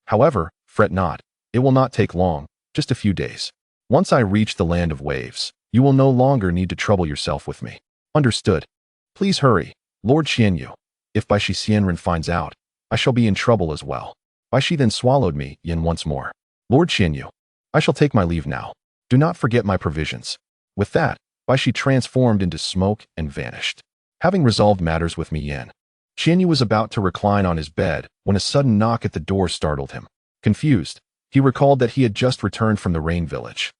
However, fret not, it will not take long, just a few days. Once I reach the land of waves, you will no longer need to trouble yourself with me." "Understood. Please hurry, Lord Qianyu. If Bai Shi Xianren finds out, I shall be in trouble as well." Bai Shi then swallowed me yin once more. "Lord Qianyu, I shall take my leave now. Do not forget my provisions." With that, Bai Shi transformed into smoke and vanished. Having resolved matters with Mi Yin, Qianyu was about to recline on his bed when a sudden knock at the door startled him. Confused, he recalled that he had just returned from the Rain Village,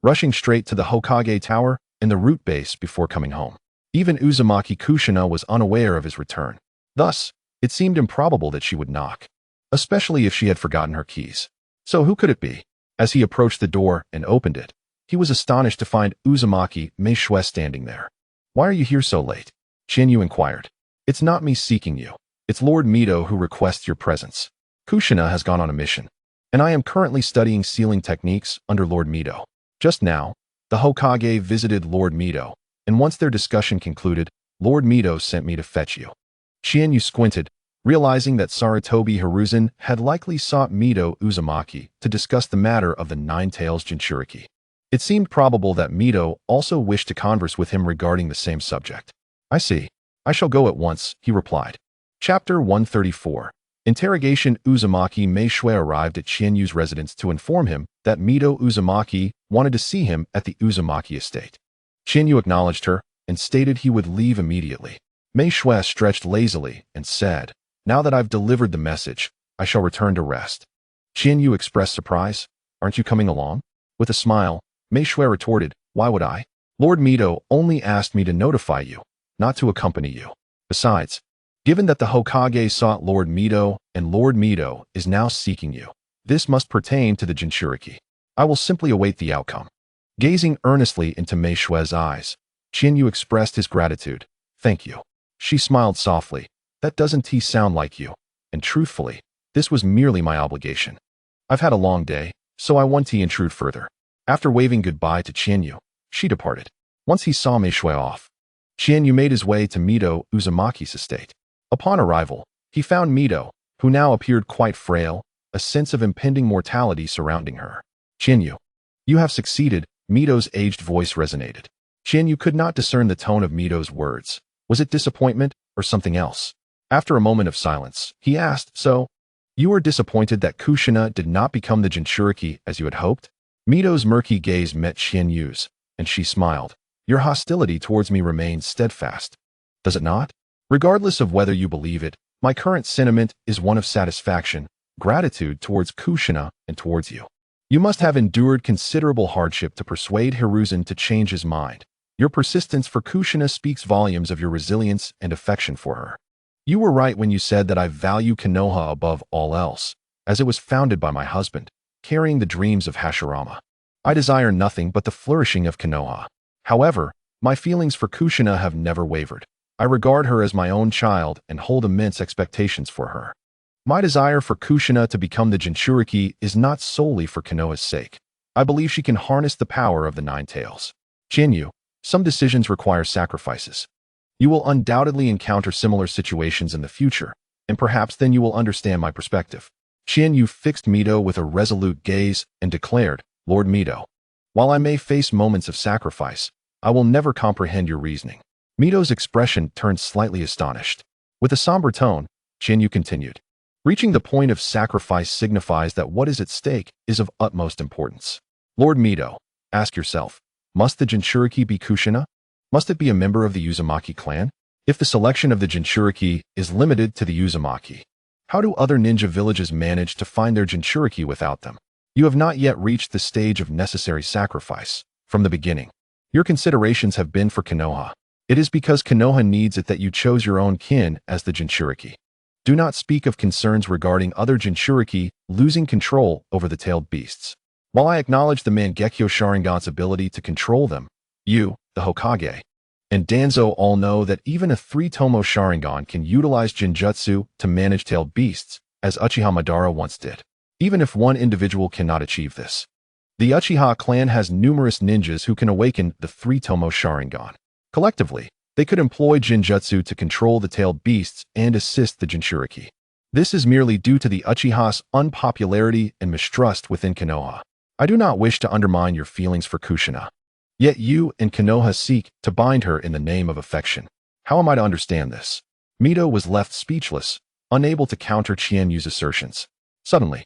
rushing straight to the Hokage Tower and the root base before coming home. Even Uzumaki Kushina was unaware of his return. Thus, it seemed improbable that she would knock, especially if she had forgotten her keys. So who could it be? As he approached the door and opened it, he was astonished to find Uzumaki Meishui standing there. "Why are you here so late?" Qianyu inquired. "It's not me seeking you. It's Lord Mito who requests your presence. Kushina has gone on a mission, and I am currently studying sealing techniques under Lord Mito. Just now, the Hokage visited Lord Mito, and once their discussion concluded, Lord Mito sent me to fetch you." Qianyu squinted, realizing that Sarutobi Hiruzen had likely sought Mito Uzumaki to discuss the matter of the Nine Tails Jinchuriki. It seemed probable that Mito also wished to converse with him regarding the same subject. "I see. I shall go at once," he replied. Chapter 134. Interrogation. Uzumaki Meishui arrived at Qianyu's residence to inform him that Mito Uzumaki wanted to see him at the Uzumaki estate. Qianyu acknowledged her and stated he would leave immediately. Meishui stretched lazily and said, "Now that I've delivered the message, I shall return to rest." Qianyu expressed surprise. "Aren't you coming along?" With a smile, Meishui retorted, "Why would I? Lord Mito only asked me to notify you, not to accompany you. Besides, given that the Hokage sought Lord Mito and Lord Mito is now seeking you, this must pertain to the Jinchuriki. I will simply await the outcome." Gazing earnestly into Meishui's eyes, Qianyu expressed his gratitude. "Thank you." She smiled softly. "That doesn't sound like you. and truthfully, this was merely my obligation. I've had a long day, so I want to intrude further. After waving goodbye to Chiyu, she departed. Once he saw me shui off, Chiyu made his way to Mito Uzumaki's estate. Upon arrival, he found Mito, who now appeared quite frail, a sense of impending mortality surrounding her. Chiyu, you have succeeded, Mito's aged voice resonated. Chiyu could not discern the tone of Mito's words. Was it disappointment or something else? After a moment of silence, he asked, so, you were disappointed that Kushina did not become the Jinchuriki as you had hoped? Mito's murky gaze met Chinyu's, and she smiled. Your hostility towards me remains steadfast. Does it not? Regardless of whether you believe it, my current sentiment is one of satisfaction, gratitude towards Kushina and towards you. You must have endured considerable hardship to persuade Hiruzen to change his mind. Your persistence for Kushina speaks volumes of your resilience and affection for her. You were right when you said that I value Konoha above all else, as it was founded by my husband, carrying the dreams of Hashirama. I desire nothing but the flourishing of Konoha. However, my feelings for Kushina have never wavered. I regard her as my own child and hold immense expectations for her. My desire for Kushina to become the Jinchuriki is not solely for Konoha's sake. I believe she can harness the power of the Nine Tails. Chiyu, some decisions require sacrifices. You will undoubtedly encounter similar situations in the future, and perhaps then you will understand my perspective. Chiyu fixed Mito with a resolute gaze and declared, Lord Mito, while I may face moments of sacrifice, I will never comprehend your reasoning. Mito's expression turned slightly astonished. With a somber tone, Chiyu continued. Reaching the point of sacrifice signifies that what is at stake is of utmost importance. Lord Mito, ask yourself, must the Jinchuriki be Kushina? Must it be a member of the Uzumaki clan? If the selection of the Jinchuriki is limited to the Uzumaki, how do other ninja villages manage to find their Jinchuriki without them? You have not yet reached the stage of necessary sacrifice. From the beginning, your considerations have been for Konoha. It is because Konoha needs it that you chose your own kin as the Jinchuriki. Do not speak of concerns regarding other Jinchuriki losing control over the tailed beasts. While I acknowledge the Mangekyo Sharingan's ability to control them, you, the Hokage, and Danzo all know that even a 3-tomo Sharingan can utilize Jinjutsu to manage tailed beasts, as Uchiha Madara once did. Even if one individual cannot achieve this, the Uchiha clan has numerous ninjas who can awaken the 3-tomo Sharingan. Collectively, they could employ Jinjutsu to control the tailed beasts and assist the Jinchuriki. This is merely due to the Uchiha's unpopularity and mistrust within Konoha. I do not wish to undermine your feelings for Kushina. Yet you and Konoha seek to bind her in the name of affection. How am I to understand this? Mito was left speechless, unable to counter Chinyu's assertions. Suddenly,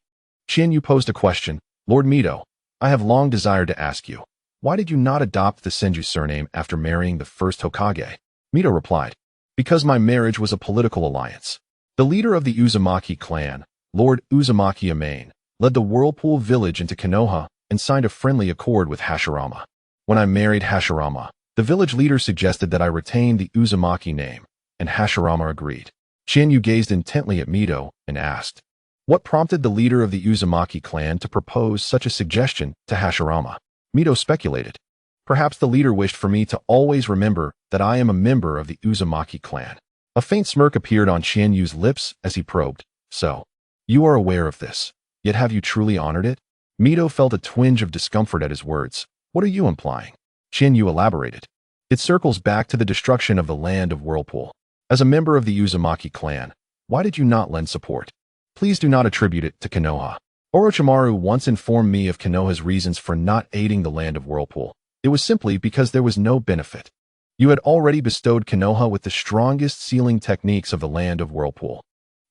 Chinyu posed a question. Lord Mito, I have long desired to ask you, why did you not adopt the Senju surname after marrying the first Hokage? Mito replied, because my marriage was a political alliance. The leader of the Uzumaki clan, Lord Uzumaki Amain, led the Whirlpool village into Konoha and signed a friendly accord with Hashirama. When I married Hashirama, the village leader suggested that I retain the Uzumaki name, and Hashirama agreed. Chinyu gazed intently at Mito and asked, what prompted the leader of the Uzumaki clan to propose such a suggestion to Hashirama? Mito speculated. Perhaps the leader wished for me to always remember that I am a member of the Uzumaki clan. A faint smirk appeared on Chinyu's lips as he probed. So, you are aware of this, yet have you truly honored it? Mito felt a twinge of discomfort at his words. What are you implying? Chinyu elaborated. It circles back to the destruction of the land of Whirlpool. As a member of the Uzumaki clan, why did you not lend support? Please do not attribute it to Konoha. Orochimaru once informed me of Konoha's reasons for not aiding the land of Whirlpool. It was simply because there was no benefit. You had already bestowed Konoha with the strongest sealing techniques of the land of Whirlpool.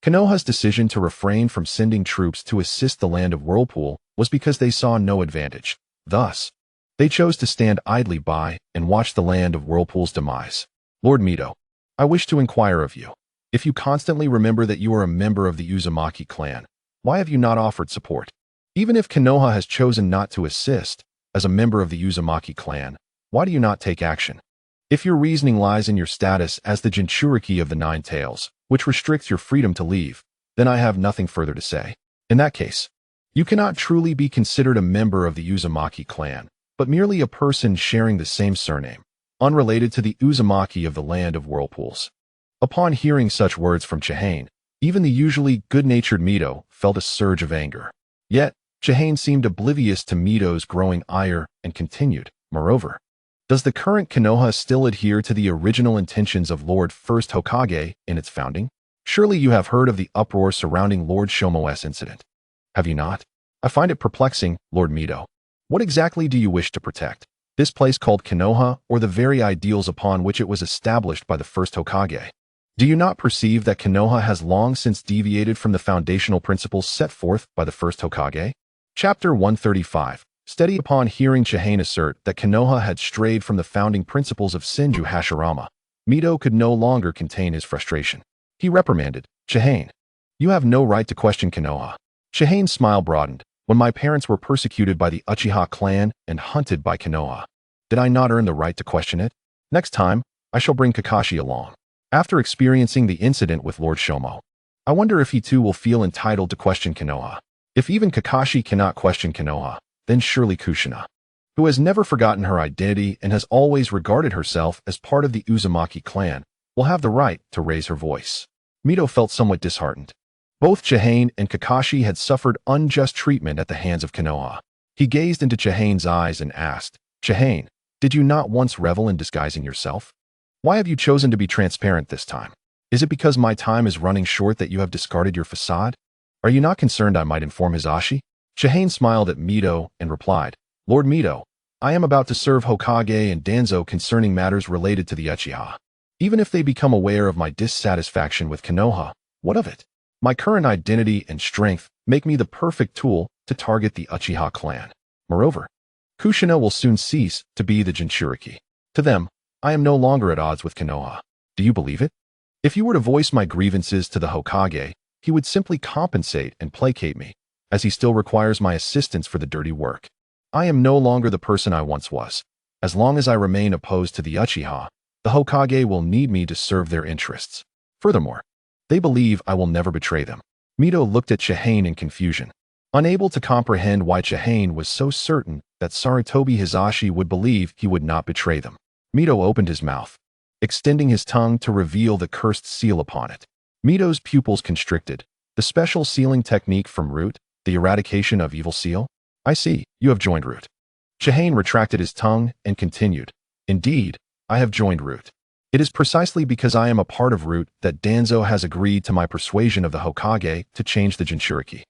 Konoha's decision to refrain from sending troops to assist the land of Whirlpool was because they saw no advantage. Thus, they chose to stand idly by and watch the land of Whirlpool's demise. Lord Mito, I wish to inquire of you. If you constantly remember that you are a member of the Uzumaki clan, why have you not offered support? Even if Konoha has chosen not to assist, as a member of the Uzumaki clan, why do you not take action? If your reasoning lies in your status as the Jinchuriki of the Nine Tails, which restricts your freedom to leave, then I have nothing further to say. In that case, you cannot truly be considered a member of the Uzumaki clan, but merely a person sharing the same surname, unrelated to the Uzumaki of the land of Whirlpools. Upon hearing such words from Chihane, Even the usually good-natured Mito felt a surge of anger. Yet, Chihane seemed oblivious to Mito's growing ire and continued, moreover. Does the current Konoha still adhere to the original intentions of Lord First Hokage in its founding? Surely you have heard of the uproar surrounding Lord Shomo's incident. Have you not? I find it perplexing, Lord Mito. What exactly do you wish to protect? This place called Konoha, or the very ideals upon which it was established by the first Hokage? Do you not perceive that Konoha has long since deviated from the foundational principles set forth by the first Hokage? Chapter 135. Steady upon hearing Chihane assert that Konoha had strayed from the founding principles of Senju Hashirama, Mito could no longer contain his frustration. He reprimanded, Chihane, you have no right to question Konoha. Chihane's smile broadened. When my parents were persecuted by the Uchiha clan and hunted by Konoha, did I not earn the right to question it? Next time, I shall bring Kakashi along. After experiencing the incident with Lord Shomo, I wonder if he too will feel entitled to question Konoha. If even Kakashi cannot question Konoha, then surely Kushina, who has never forgotten her identity and has always regarded herself as part of the Uzumaki clan, will have the right to raise her voice. Mito felt somewhat disheartened. Both Chihane and Kakashi had suffered unjust treatment at the hands of Konoha. He gazed into Chihane's eyes and asked, Chihane, did you not once revel in disguising yourself? Why have you chosen to be transparent this time? Is it because my time is running short that you have discarded your facade? Are you not concerned I might inform Hizashi? Chihane smiled at Mito and replied, Lord Mito, I am about to serve Hokage and Danzo concerning matters related to the Uchiha. Even if they become aware of my dissatisfaction with Konoha, what of it? My current identity and strength make me the perfect tool to target the Uchiha clan. Moreover, Kushina will soon cease to be the Jinchuriki. To them, I am no longer at odds with Konoha. Do you believe it? If you were to voice my grievances to the Hokage, he would simply compensate and placate me, as he still requires my assistance for the dirty work. I am no longer the person I once was. As long as I remain opposed to the Uchiha, the Hokage will need me to serve their interests. Furthermore, they believe I will never betray them. Mito looked at Chihane in confusion, unable to comprehend why Chihane was so certain that Sarutobi Hizashi would believe he would not betray them. Mito opened his mouth, extending his tongue to reveal the cursed seal upon it. Mito's pupils constricted. The special sealing technique from Root, the eradication of evil seal? I see, you have joined Root. Chihane retracted his tongue and continued, Indeed, I have joined Root. It is precisely because I am a part of Root that Danzo has agreed to my persuasion of the Hokage to change the Jinchuriki.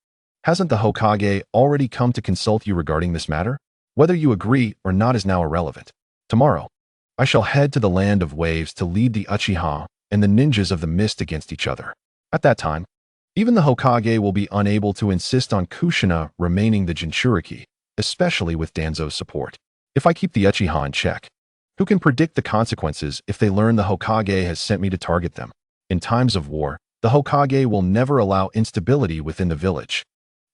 Hasn't the Hokage already come to consult you regarding this matter? Whether you agree or not is now irrelevant. Tomorrow, I shall head to the Land of Waves to lead the Uchiha and the ninjas of the mist against each other. At that time, even the Hokage will be unable to insist on Kushina remaining the Jinchuriki, especially with Danzo's support. If I keep the Uchiha in check, who can predict the consequences if they learn the Hokage has sent me to target them? In times of war, the Hokage will never allow instability within the village.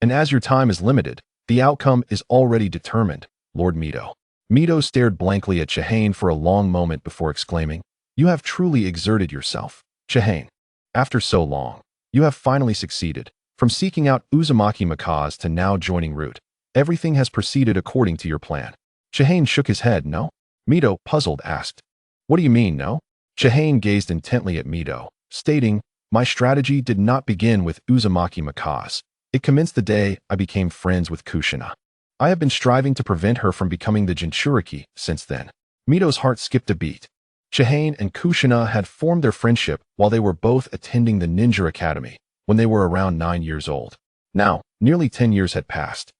And as your time is limited, the outcome is already determined, Lord Mito. Mito stared blankly at Chihane for a long moment before exclaiming, You have truly exerted yourself, Chihane. After so long, you have finally succeeded. From seeking out Uzumaki Makaz to now joining Root, everything has proceeded according to your plan. Chihane shook his head, no? Mito, puzzled, asked, What do you mean, no? Chihane gazed intently at Mito, stating, My strategy did not begin with Uzumaki Makaz. It commenced the day I became friends with Kushina. I have been striving to prevent her from becoming the Jinchuriki since then. Mito's heart skipped a beat. Chihane and Kushina had formed their friendship while they were both attending the Ninja Academy, when they were around 9 years old. Now, nearly 10 years had passed,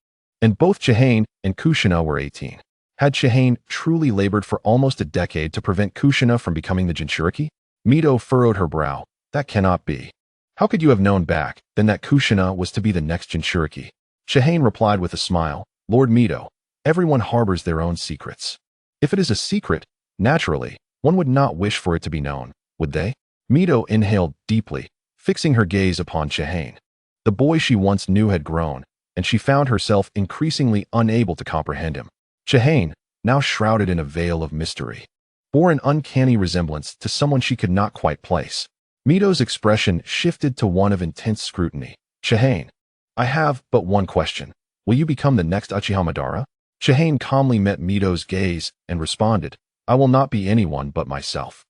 and both Chihane and Kushina were 18. Had Chihane truly labored for almost a decade to prevent Kushina from becoming the Jinchuriki? Mito furrowed her brow. That cannot be. How could you have known back then that Kushina was to be the next Jinchuriki? Chihane replied with a smile, Lord Mito, everyone harbors their own secrets. If it is a secret, naturally, one would not wish for it to be known, would they? Mito inhaled deeply, fixing her gaze upon Chihane. The boy she once knew had grown, and she found herself increasingly unable to comprehend him. Chihane, now shrouded in a veil of mystery, bore an uncanny resemblance to someone she could not quite place. Mito's expression shifted to one of intense scrutiny. Chihane, I have but one question. Will you become the next Uchiha Madara? Chihane calmly met Mito's gaze and responded, I will not be anyone but myself.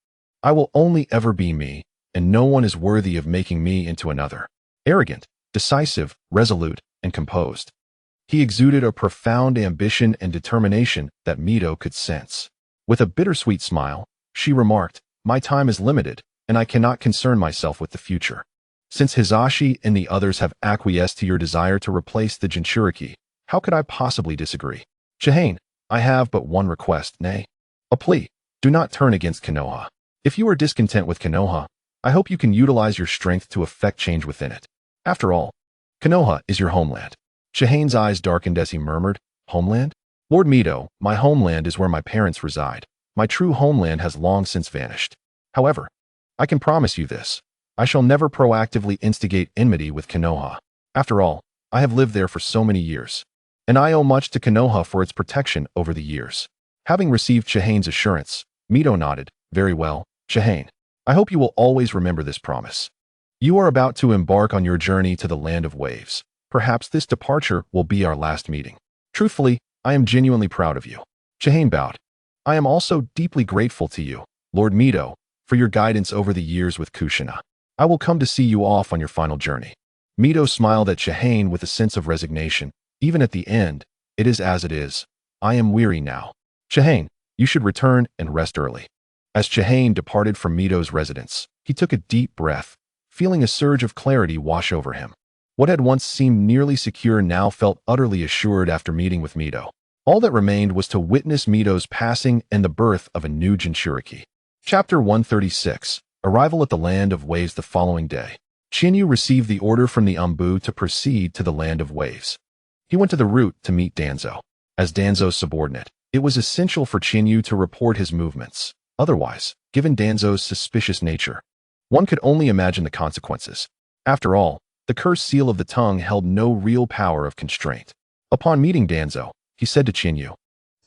I will only ever be me, and no one is worthy of making me into another. Arrogant, decisive, resolute, and composed. He exuded a profound ambition and determination that Mito could sense. With a bittersweet smile, she remarked, "My time is limited, and I cannot concern myself with the future. Since Hisashi and the others have acquiesced to your desire to replace the Jinchuriki, how could I possibly disagree? Chihane, I have but one request, nay, a plea. Do not turn against Konoha. If you are discontent with Konoha, I hope you can utilize your strength to effect change within it. After all, Konoha is your homeland." Chihane's eyes darkened as he murmured, "Homeland? Lord Mito, my homeland is where my parents reside. My true homeland has long since vanished. However, I can promise you this. I shall never proactively instigate enmity with Konoha. After all, I have lived there for so many years, and I owe much to Konoha for its protection over the years." Having received Chihane's assurance, Mito nodded, "Very well, Chihane. I hope you will always remember this promise. You are about to embark on your journey to the land of waves. Perhaps this departure will be our last meeting. Truthfully, I am genuinely proud of you." Chihane bowed. "I am also deeply grateful to you, Lord Mito, for your guidance over the years with Kushina. I will come to see you off on your final journey." Mito smiled at Chihane with a sense of resignation. Even at the end, it is as it is. I am weary now. Chihane, you should return and rest early. As Chihane departed from Mito's residence, he took a deep breath, feeling a surge of clarity wash over him. What had once seemed nearly secure now felt utterly assured after meeting with Mito. All that remained was to witness Mito's passing and the birth of a new Jinchuriki. Chapter 136. Arrival at the Land of Waves. The following day, Chiyu received the order from the Anbu to proceed to the Land of Waves. He went to the route to meet Danzo. As Danzo's subordinate, it was essential for Chiyu to report his movements. Otherwise, given Danzo's suspicious nature, one could only imagine the consequences. After all, the cursed seal of the tongue held no real power of constraint. Upon meeting Danzo, he said to Chiyu,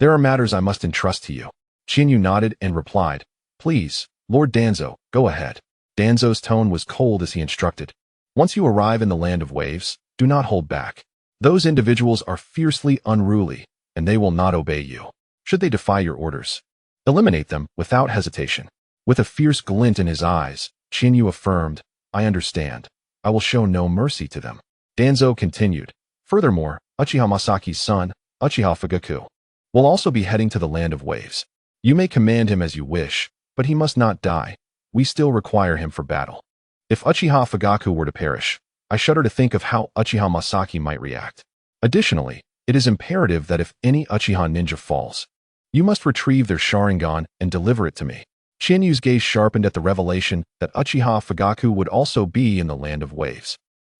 "There are matters I must entrust to you." Chiyu nodded and replied, "Please, Lord Danzo, go ahead." Danzo's tone was cold as he instructed, "Once you arrive in the Land of Waves, do not hold back. Those individuals are fiercely unruly, and they will not obey you. Should they defy your orders, eliminate them without hesitation." With a fierce glint in his eyes, Chiyu affirmed, "I understand. I will show no mercy to them." Danzo continued, "Furthermore, Uchiha Masaki's son, Uchiha Fugaku, will also be heading to the Land of Waves. You may command him as you wish, but he must not die. We still require him for battle. If Uchiha Fugaku were to perish, I shudder to think of how Uchiha Masaki might react. Additionally, it is imperative that if any Uchiha ninja falls, you must retrieve their Sharingan and deliver it to me." Chinyu's gaze sharpened at the revelation that Uchiha Fugaku would also be in the Land of Waves,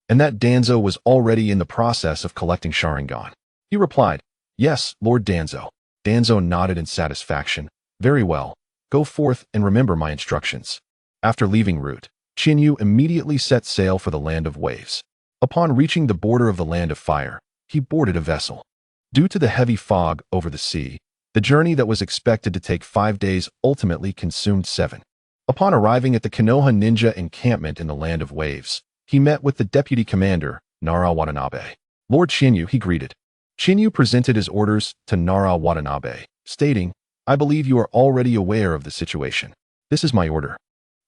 and that Danzo was already in the process of collecting Sharingan. He replied, "Yes, Lord Danzo." Danzo nodded in satisfaction. "Very well. Go forth and remember my instructions." After leaving route, Chinyu immediately set sail for the Land of Waves. Upon reaching the border of the Land of Fire, he boarded a vessel. Due to the heavy fog over the sea, the journey that was expected to take 5 days ultimately consumed 7. Upon arriving at the Konoha ninja encampment in the Land of Waves, he met with the deputy commander, Nara Watanabe. "Lord Chinyu," he greeted. Chinyu presented his orders to Nara Watanabe, stating, "I believe you are already aware of the situation. This is my order,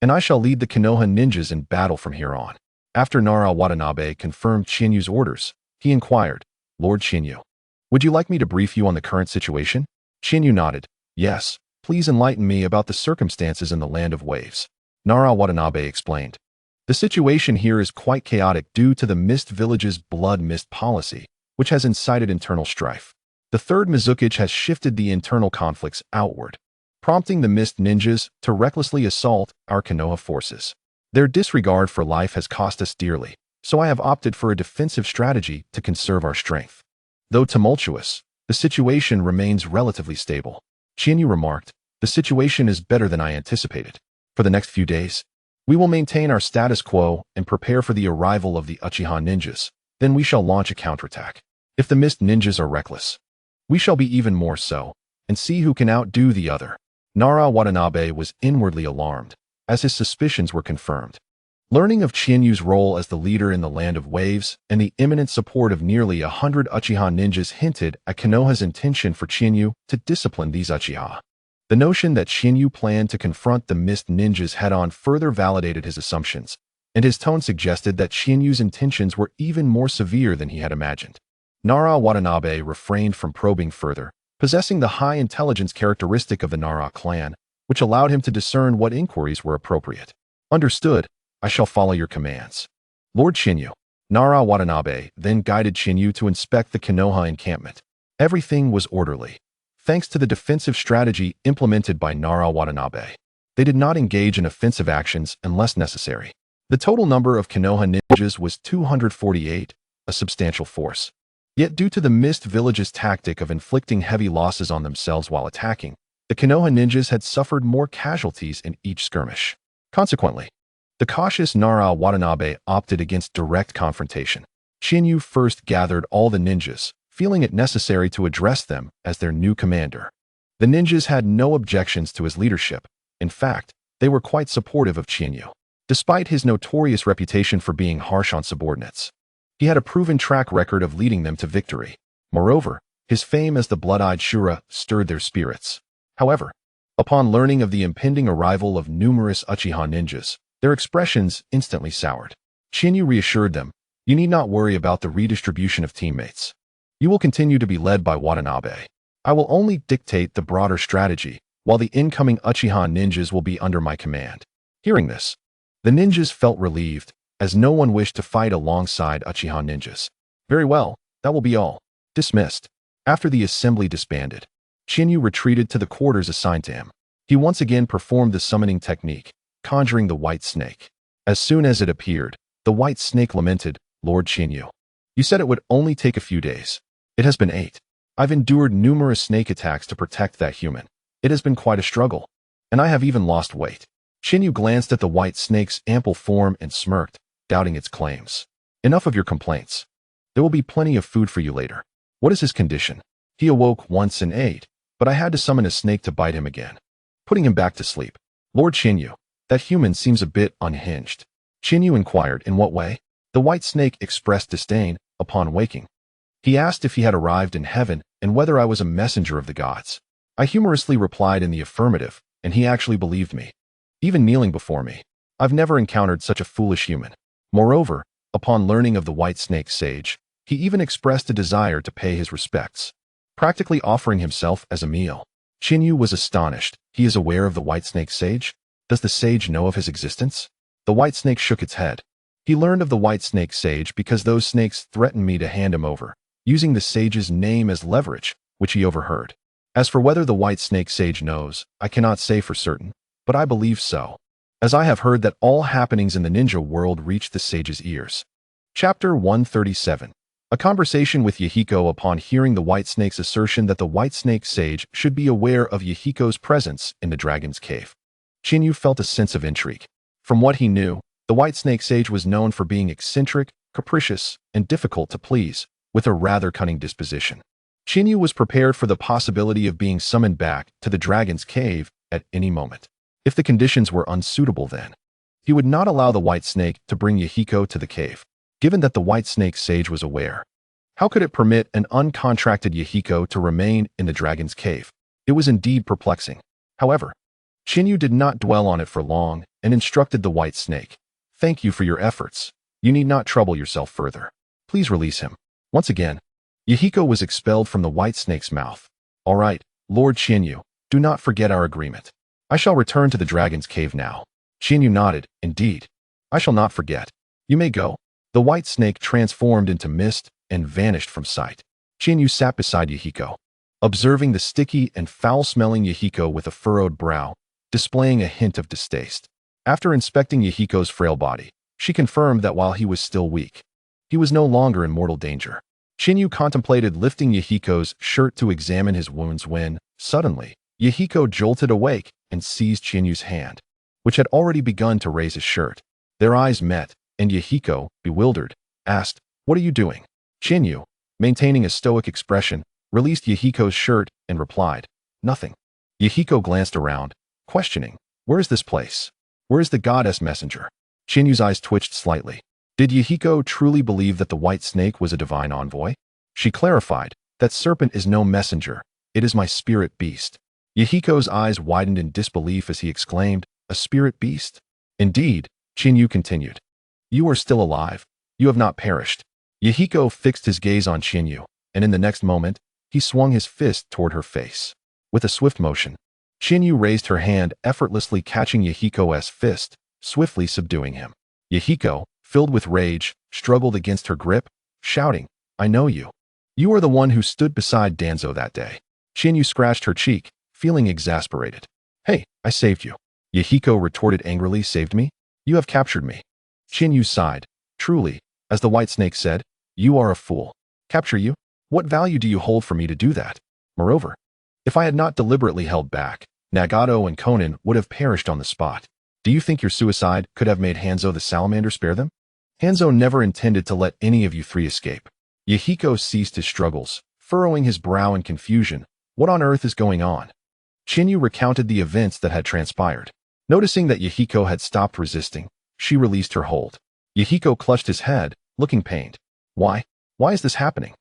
and I shall lead the Konoha ninjas in battle from here on." After Nara Watanabe confirmed Chinyu's orders, he inquired, "Lord Chinyu, would you like me to brief you on the current situation?" Chinyu nodded, "Yes, please enlighten me about the circumstances in the Land of Waves." Nara Watanabe explained, "The situation here is quite chaotic due to the Mist Village's blood mist policy, which has incited internal strife. The third Mizukage has shifted the internal conflicts outward, prompting the Mist Ninjas to recklessly assault our Konoha forces. Their disregard for life has cost us dearly, so I have opted for a defensive strategy to conserve our strength. Though tumultuous, the situation remains relatively stable." Chinyu remarked, "The situation is better than I anticipated. For the next few days, we will maintain our status quo and prepare for the arrival of the Uchiha ninjas. Then we shall launch a counterattack. If the Mist Ninjas are reckless, we shall be even more so, and see who can outdo the other." Nara Watanabe was inwardly alarmed, as his suspicions were confirmed. Learning of Chinyu's role as the leader in the Land of Waves and the imminent support of nearly 100 Uchiha ninjas hinted at Konoha's intention for Chinyu to discipline these Uchiha. The notion that Chiyu planned to confront the mist ninjas head-on further validated his assumptions, and his tone suggested that Chinyu's intentions were even more severe than he had imagined. Nara Watanabe refrained from probing further, possessing the high intelligence characteristic of the Nara clan, which allowed him to discern what inquiries were appropriate. Understood. I shall follow your commands. Lord Chiyu. Nara Watanabe then guided Chiyu to inspect the Konoha encampment. Everything was orderly, thanks to the defensive strategy implemented by Nara Watanabe. They did not engage in offensive actions unless necessary. The total number of Konoha ninjas was 248, a substantial force. Yet due to the Mist Village's tactic of inflicting heavy losses on themselves while attacking, the Konoha ninjas had suffered more casualties in each skirmish. Consequently, the cautious Nara Watanabe opted against direct confrontation. Chiyu first gathered all the ninjas, feeling it necessary to address them as their new commander. The ninjas had no objections to his leadership. In fact, they were quite supportive of Chiyu. Despite his notorious reputation for being harsh on subordinates, he had a proven track record of leading them to victory. Moreover, his fame as the blood-eyed Shura stirred their spirits. However, upon learning of the impending arrival of numerous Uchiha ninjas, their expressions instantly soured. Chiyu reassured them, "You need not worry about the redistribution of teammates. You will continue to be led by Watanabe. I will only dictate the broader strategy, while the incoming Uchiha ninjas will be under my command." Hearing this, the ninjas felt relieved, as no one wished to fight alongside Uchiha ninjas. Very well, that will be all. Dismissed. After the assembly disbanded, Chiyu retreated to the quarters assigned to him. He once again performed the summoning technique, conjuring the white snake. As soon as it appeared, the white snake lamented, "Lord Chiyu, you said it would only take a few days. It has been 8. I've endured numerous snake attacks to protect that human. It has been quite a struggle, and I have even lost weight." Chiyu glanced at the white snake's ample form and smirked, doubting its claims. "Enough of your complaints. There will be plenty of food for you later." What is his condition? He awoke once and ate, but I had to summon a snake to bite him again, putting him back to sleep. Lord Chiyu, that human seems a bit unhinged. Chiyu inquired, "In what way?" The white snake expressed disdain upon waking. He asked if he had arrived in heaven and whether I was a messenger of the gods. I humorously replied in the affirmative, and he actually believed me, even kneeling before me. I've never encountered such a foolish human. Moreover, upon learning of the white snake's sage, he even expressed a desire to pay his respects, practically offering himself as a meal. Chiyu was astonished. He is aware of the white snake's sage? Does the sage know of his existence? The white snake shook its head. He learned of the white snake's sage because those snakes threatened me to hand him over, using the sage's name as leverage, which he overheard. As for whether the white snake sage knows, I cannot say for certain, but I believe so, as I have heard that all happenings in the ninja world reached the sage's ears. Chapter 137. A conversation with Yahiko. Upon hearing the white snake's assertion that the white snake sage should be aware of Yahiko's presence in the dragon's cave, Chiyu felt a sense of intrigue. From what he knew, the white snake sage was known for being eccentric, capricious, and difficult to please, with a rather cunning disposition. Chiyu was prepared for the possibility of being summoned back to the dragon's cave at any moment. If the conditions were unsuitable, then he would not allow the white snake to bring Yahiko to the cave. Given that the white snake sage was aware, how could it permit an uncontracted Yahiko to remain in the dragon's cave? It was indeed perplexing. However, Chiyu did not dwell on it for long and instructed the white snake, "Thank you for your efforts. You need not trouble yourself further. Please release him." Once again, Yahiko was expelled from the white snake's mouth. "All right, Lord Chiyu, do not forget our agreement. I shall return to the dragon's cave now." Chiyu nodded. "Indeed, I shall not forget. You may go." The white snake transformed into mist and vanished from sight. Chiyu sat beside Yahiko, observing the sticky and foul-smelling Yahiko with a furrowed brow, displaying a hint of distaste. After inspecting Yahiko's frail body, she confirmed that while he was still weak, he was no longer in mortal danger. Chiyu contemplated lifting Yahiko's shirt to examine his wounds when, suddenly, Yahiko jolted awake and seized Chiyu's hand, which had already begun to raise his shirt. Their eyes met, and Yahiko, bewildered, asked, "What are you doing?" Chiyu, maintaining a stoic expression, released Yahiko's shirt and replied, "Nothing." Yahiko glanced around, questioning, "Where is this place? Where is the goddess messenger?" Chiyu's eyes twitched slightly. Did Yahiko truly believe that the white snake was a divine envoy? She clarified, "That serpent is no messenger. It is my spirit beast. Yahiko's eyes widened in disbelief as he exclaimed, "A spirit beast?" "Indeed," Chiyu continued. "You are still alive. You have not perished." Yahiko fixed his gaze on Chiyu, and in the next moment, he swung his fist toward her face. With a swift motion, Chiyu raised her hand, effortlessly catching Yahiko's fist, swiftly subduing him. Yahiko, filled with rage, struggled against her grip, shouting, "I know you. You are the one who stood beside Danzo that day." Chiyu scratched her cheek, feeling exasperated. "Hey, I saved you." Yahiko retorted angrily. "Saved me? You have captured me." Chiyu sighed. "Truly, as the white snake said, you are a fool. Capture you? What value do you hold for me to do that? Moreover, if I had not deliberately held back, Nagato and Konan would have perished on the spot. Do you think your suicide could have made Hanzo the salamander spare them? Hanzo never intended to let any of you three escape." Yahiko ceased his struggles, furrowing his brow in confusion. What on earth is going on? Chiyu recounted the events that had transpired. Noticing that Yahiko had stopped resisting, she released her hold. Yahiko clutched his head, looking pained. Why? Why is this happening?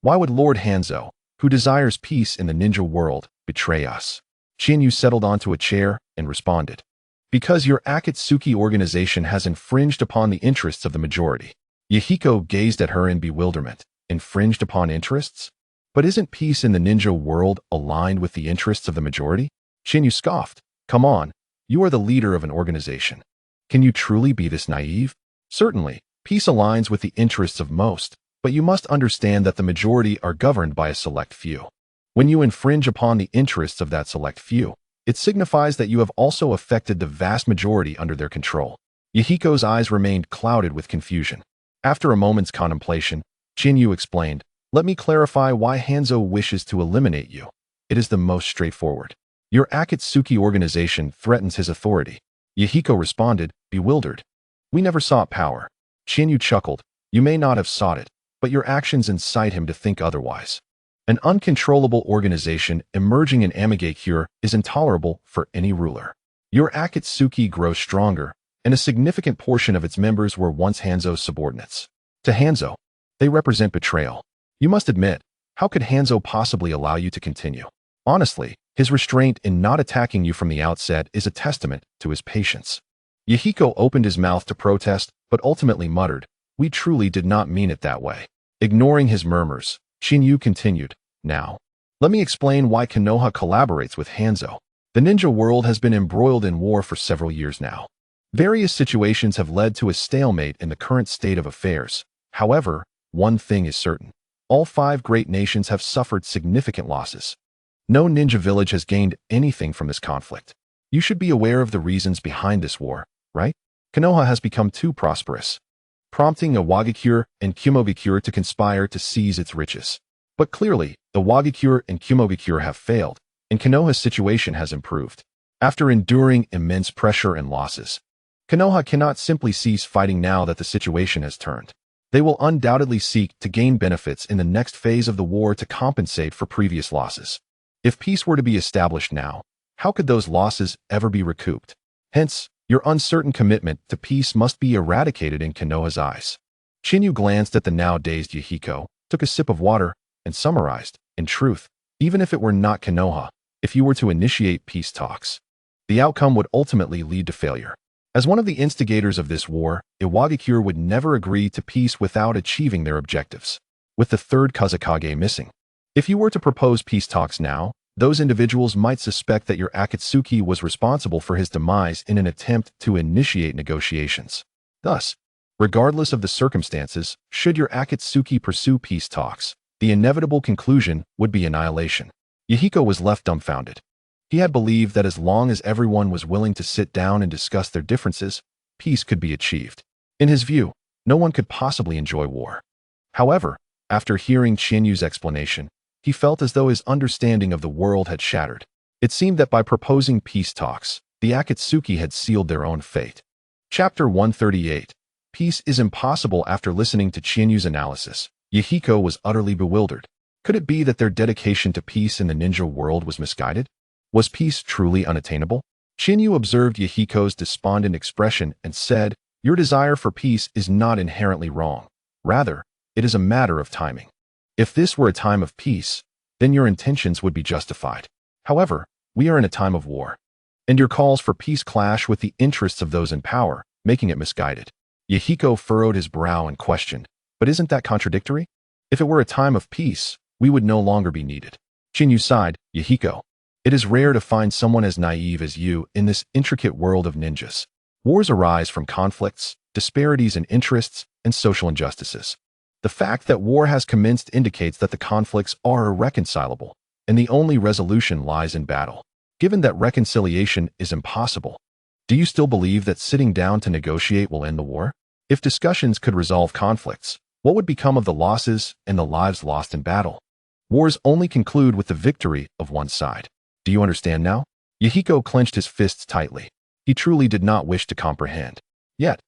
Why would Lord Hanzo, who desires peace in the ninja world, betray us? Chiyu settled onto a chair and responded. Because your Akatsuki organization has infringed upon the interests of the majority. Yahiko gazed at her in bewilderment. Infringed upon interests? But isn't peace in the ninja world aligned with the interests of the majority? Chiyu scoffed. Come on, you are the leader of an organization. Can you truly be this naive? Certainly, peace aligns with the interests of most, but you must understand that the majority are governed by a select few. When you infringe upon the interests of that select few, it signifies that you have also affected the vast majority under their control. Yahiko's eyes remained clouded with confusion. After a moment's contemplation, Chiyu explained, "Let me clarify why Hanzo wishes to eliminate you. It is the most straightforward. Your Akatsuki organization threatens his authority." Yahiko responded, bewildered. "We never sought power." Chiyu chuckled. "You may not have sought it, but your actions incite him to think otherwise. An uncontrollable organization emerging in Amigakure is intolerable for any ruler. Your Akatsuki grows stronger, and a significant portion of its members were once Hanzo's subordinates. To Hanzo, they represent betrayal. You must admit, how could Hanzo possibly allow you to continue? Honestly, his restraint in not attacking you from the outset is a testament to his patience." Yahiko opened his mouth to protest, but ultimately muttered, "We truly did not mean it that way." Ignoring his murmurs, Chiyu continued, "Now, let me explain why Konoha collaborates with Hanzo. The ninja world has been embroiled in war for several years now. Various situations have led to a stalemate in the current state of affairs. However, one thing is certain. All 5 great nations have suffered significant losses. No ninja village has gained anything from this conflict. You should be aware of the reasons behind this war, right? Konoha has become too prosperous, prompting Iwagakure and Kumogakure to conspire to seize its riches. But clearly, the Iwagakure and Kumogakure have failed, and Konoha's situation has improved. After enduring immense pressure and losses, Konoha cannot simply cease fighting now that the situation has turned. They will undoubtedly seek to gain benefits in the next phase of the war to compensate for previous losses. If peace were to be established now, how could those losses ever be recouped? Hence, your uncertain commitment to peace must be eradicated in Konoha's eyes." Chiyu glanced at the now dazed Yahiko, took a sip of water, and summarized, "In truth, even if it were not Konoha, if you were to initiate peace talks, the outcome would ultimately lead to failure. As one of the instigators of this war, Iwagakure would never agree to peace without achieving their objectives, with the 3rd Kazekage missing. If you were to propose peace talks now, those individuals might suspect that your Akatsuki was responsible for his demise in an attempt to initiate negotiations. Thus, regardless of the circumstances, should your Akatsuki pursue peace talks, the inevitable conclusion would be annihilation." Yahiko was left dumbfounded. He had believed that as long as everyone was willing to sit down and discuss their differences, peace could be achieved. In his view, no one could possibly enjoy war. However, after hearing Chinyu's explanation, he felt as though his understanding of the world had shattered. It seemed that by proposing peace talks, the Akatsuki had sealed their own fate. Chapter 138. Peace is impossible. After listening to Chinyu's analysis, Yahiko was utterly bewildered. Could it be that their dedication to peace in the ninja world was misguided? Was peace truly unattainable? Chinyu observed Yahiko's despondent expression and said, "Your desire for peace is not inherently wrong. Rather, it is a matter of timing. If this were a time of peace, then your intentions would be justified. However, We are in a time of war, and your calls for peace clash with the interests of those in power, making it misguided. Yahiko furrowed his brow and questioned, but isn't that contradictory? If it were a time of peace, we would no longer be needed. Chiyu sighed. Yahiko, it is rare to find someone as naive as you in this intricate world of ninjas. Wars arise from conflicts, disparities in interests, and social injustices. The fact that war has commenced indicates that the conflicts are irreconcilable, and the only resolution lies in battle. Given that reconciliation is impossible, do you still believe that sitting down to negotiate will end the war? If discussions could resolve conflicts, what would become of the losses and the lives lost in battle? Wars only conclude with the victory of one side. Do you understand now? Yahiko clenched his fists tightly. He truly did not wish to comprehend. Yet,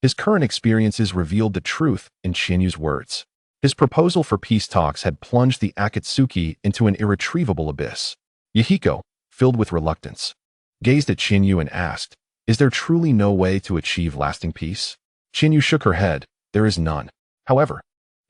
his current experiences revealed the truth in Chinyu's words. His proposal for peace talks had plunged the Akatsuki into an irretrievable abyss. Yahiko, filled with reluctance, gazed at Chinyu and asked, "Is there truly no way to achieve lasting peace?" Chinyu shook her head. "There is none. However,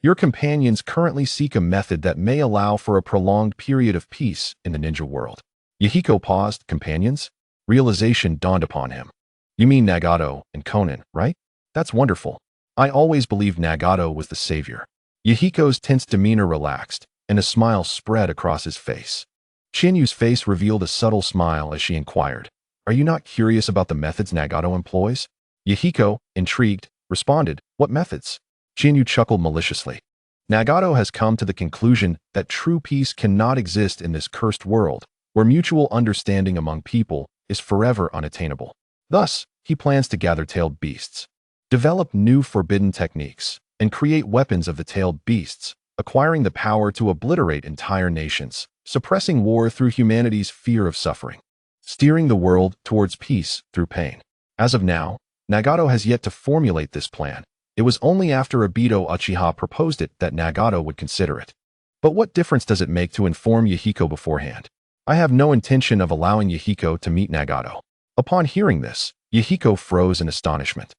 your companions currently seek a method that may allow for a prolonged period of peace in the ninja world." Yahiko paused. Companions? Realization dawned upon him. You mean Nagato and Conan, right? That's wonderful. I always believed Nagato was the savior. Yahiko's tense demeanor relaxed, and a smile spread across his face. Chinyu's face revealed a subtle smile as she inquired, "Are you not curious about the methods Nagato employs?" Yahiko, intrigued, responded, "What methods?" Chinyu chuckled maliciously. "Nagato has come to the conclusion that true peace cannot exist in this cursed world, where mutual understanding among people is forever unattainable. Thus, he plans to gather tailed beasts, develop new forbidden techniques, and create weapons of the tailed beasts, acquiring the power to obliterate entire nations, suppressing war through humanity's fear of suffering, steering the world towards peace through pain. As of now, Nagato has yet to formulate this plan. It was only after Obito Uchiha proposed it that Nagato would consider it. But what difference does it make to inform Yahiko beforehand? I have no intention of allowing Yahiko to meet Nagato." Upon hearing this, Yahiko froze in astonishment.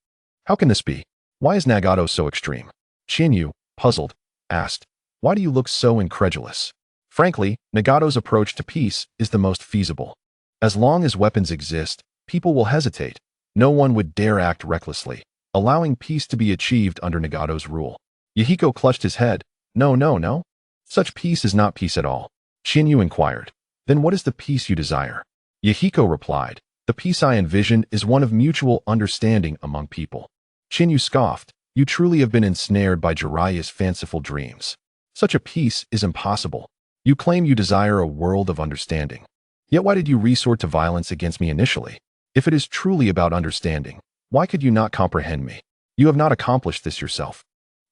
How can this be? Why is Nagato so extreme? Chinyu, puzzled, asked, "Why do you look so incredulous?" Frankly, Nagato's approach to peace is the most feasible. As long as weapons exist, people will hesitate. No one would dare act recklessly, allowing peace to be achieved under Nagato's rule. Yahiko clutched his head. No. Such peace is not peace at all. Chinyu inquired, "Then what is the peace you desire?" Yahiko replied, "The peace I envision is one of mutual understanding among people." Chinyu scoffed, "You truly have been ensnared by Jiraiya's fanciful dreams. Such a peace is impossible. You claim you desire a world of understanding. Yet why did you resort to violence against me initially? If it is truly about understanding, why could you not comprehend me? You have not accomplished this yourself.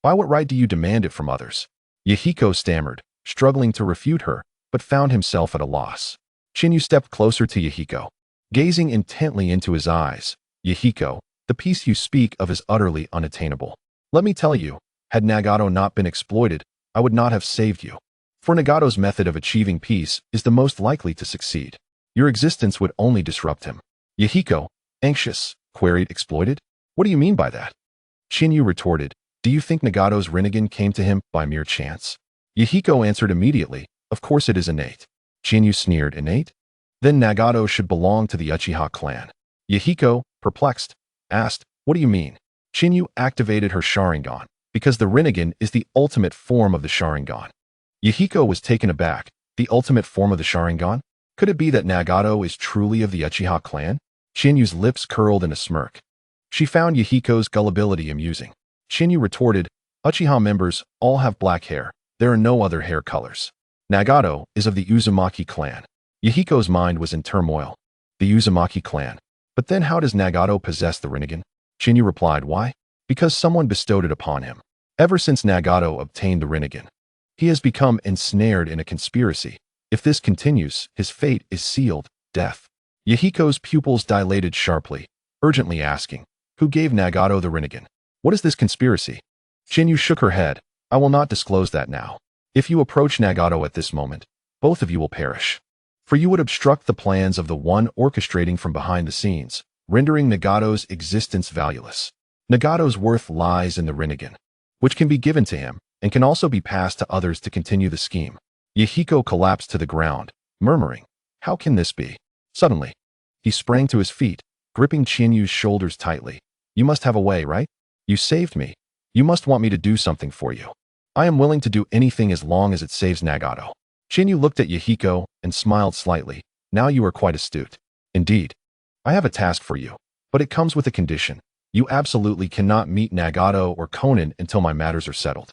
By what right do you demand it from others?" Yahiko stammered, struggling to refute her, but found himself at a loss. Chinyu stepped closer to Yahiko, gazing intently into his eyes. "Yahiko, the peace you speak of is utterly unattainable. Let me tell you, had Nagato not been exploited, I would not have saved you. For Nagato's method of achieving peace is the most likely to succeed. Your existence would only disrupt him." Yahiko, anxious, queried, "Exploited? What do you mean by that?" Chinyu retorted, "Do you think Nagato's Rinnegan came to him by mere chance?" Yahiko answered immediately, "Of course it is innate." Chinyu sneered, "Innate? Then Nagato should belong to the Uchiha clan." Yahiko, perplexed, asked, "What do you mean?" Chinyu activated her Sharingan, because the Rinnegan is the ultimate form of the Sharingan. Yahiko was taken aback. The ultimate form of the Sharingan? Could it be that Nagato is truly of the Uchiha clan? Chinyu's lips curled in a smirk. She found Yahiko's gullibility amusing. Chinyu retorted, "Uchiha members all have black hair. There are no other hair colors. Nagato is of the Uzumaki clan." Yahiko's mind was in turmoil. The Uzumaki clan. But then how does Nagato possess the Rinnegan? Chinyu replied, "Why? Because someone bestowed it upon him. Ever since Nagato obtained the Rinnegan, he has become ensnared in a conspiracy. If this continues, his fate is sealed, death." Yahiko's pupils dilated sharply, urgently asking, "Who gave Nagato the Rinnegan? What is this conspiracy?" Chinyu shook her head. "I will not disclose that now. If you approach Nagato at this moment, both of you will perish. For you would obstruct the plans of the one orchestrating from behind the scenes, rendering Nagato's existence valueless. Nagato's worth lies in the Rinnegan, which can be given to him and can also be passed to others to continue the scheme." Yahiko collapsed to the ground, murmuring, How can this be? Suddenly, he sprang to his feet, gripping Chinyu's shoulders tightly. You must have a way, right? You saved me. You must want me to do something for you. I am willing to do anything as long as it saves Nagato. Chinyu looked at Yahiko and smiled slightly. Now you are quite astute. Indeed. I have a task for you, but it comes with a condition. You absolutely cannot meet Nagato or Conan until my matters are settled.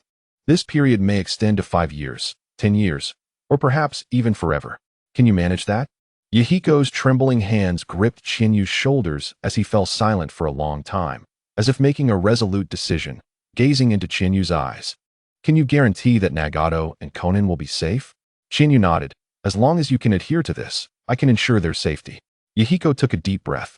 This period may extend to 5 years, 10 years, or perhaps even forever. Can you manage that? Yahiko's trembling hands gripped Chinyu's shoulders as he fell silent for a long time, as if making a resolute decision, gazing into Chinyu's eyes. Can you guarantee that Nagato and Conan will be safe? Chinyu nodded. As long as you can adhere to this, I can ensure their safety. Yahiko took a deep breath,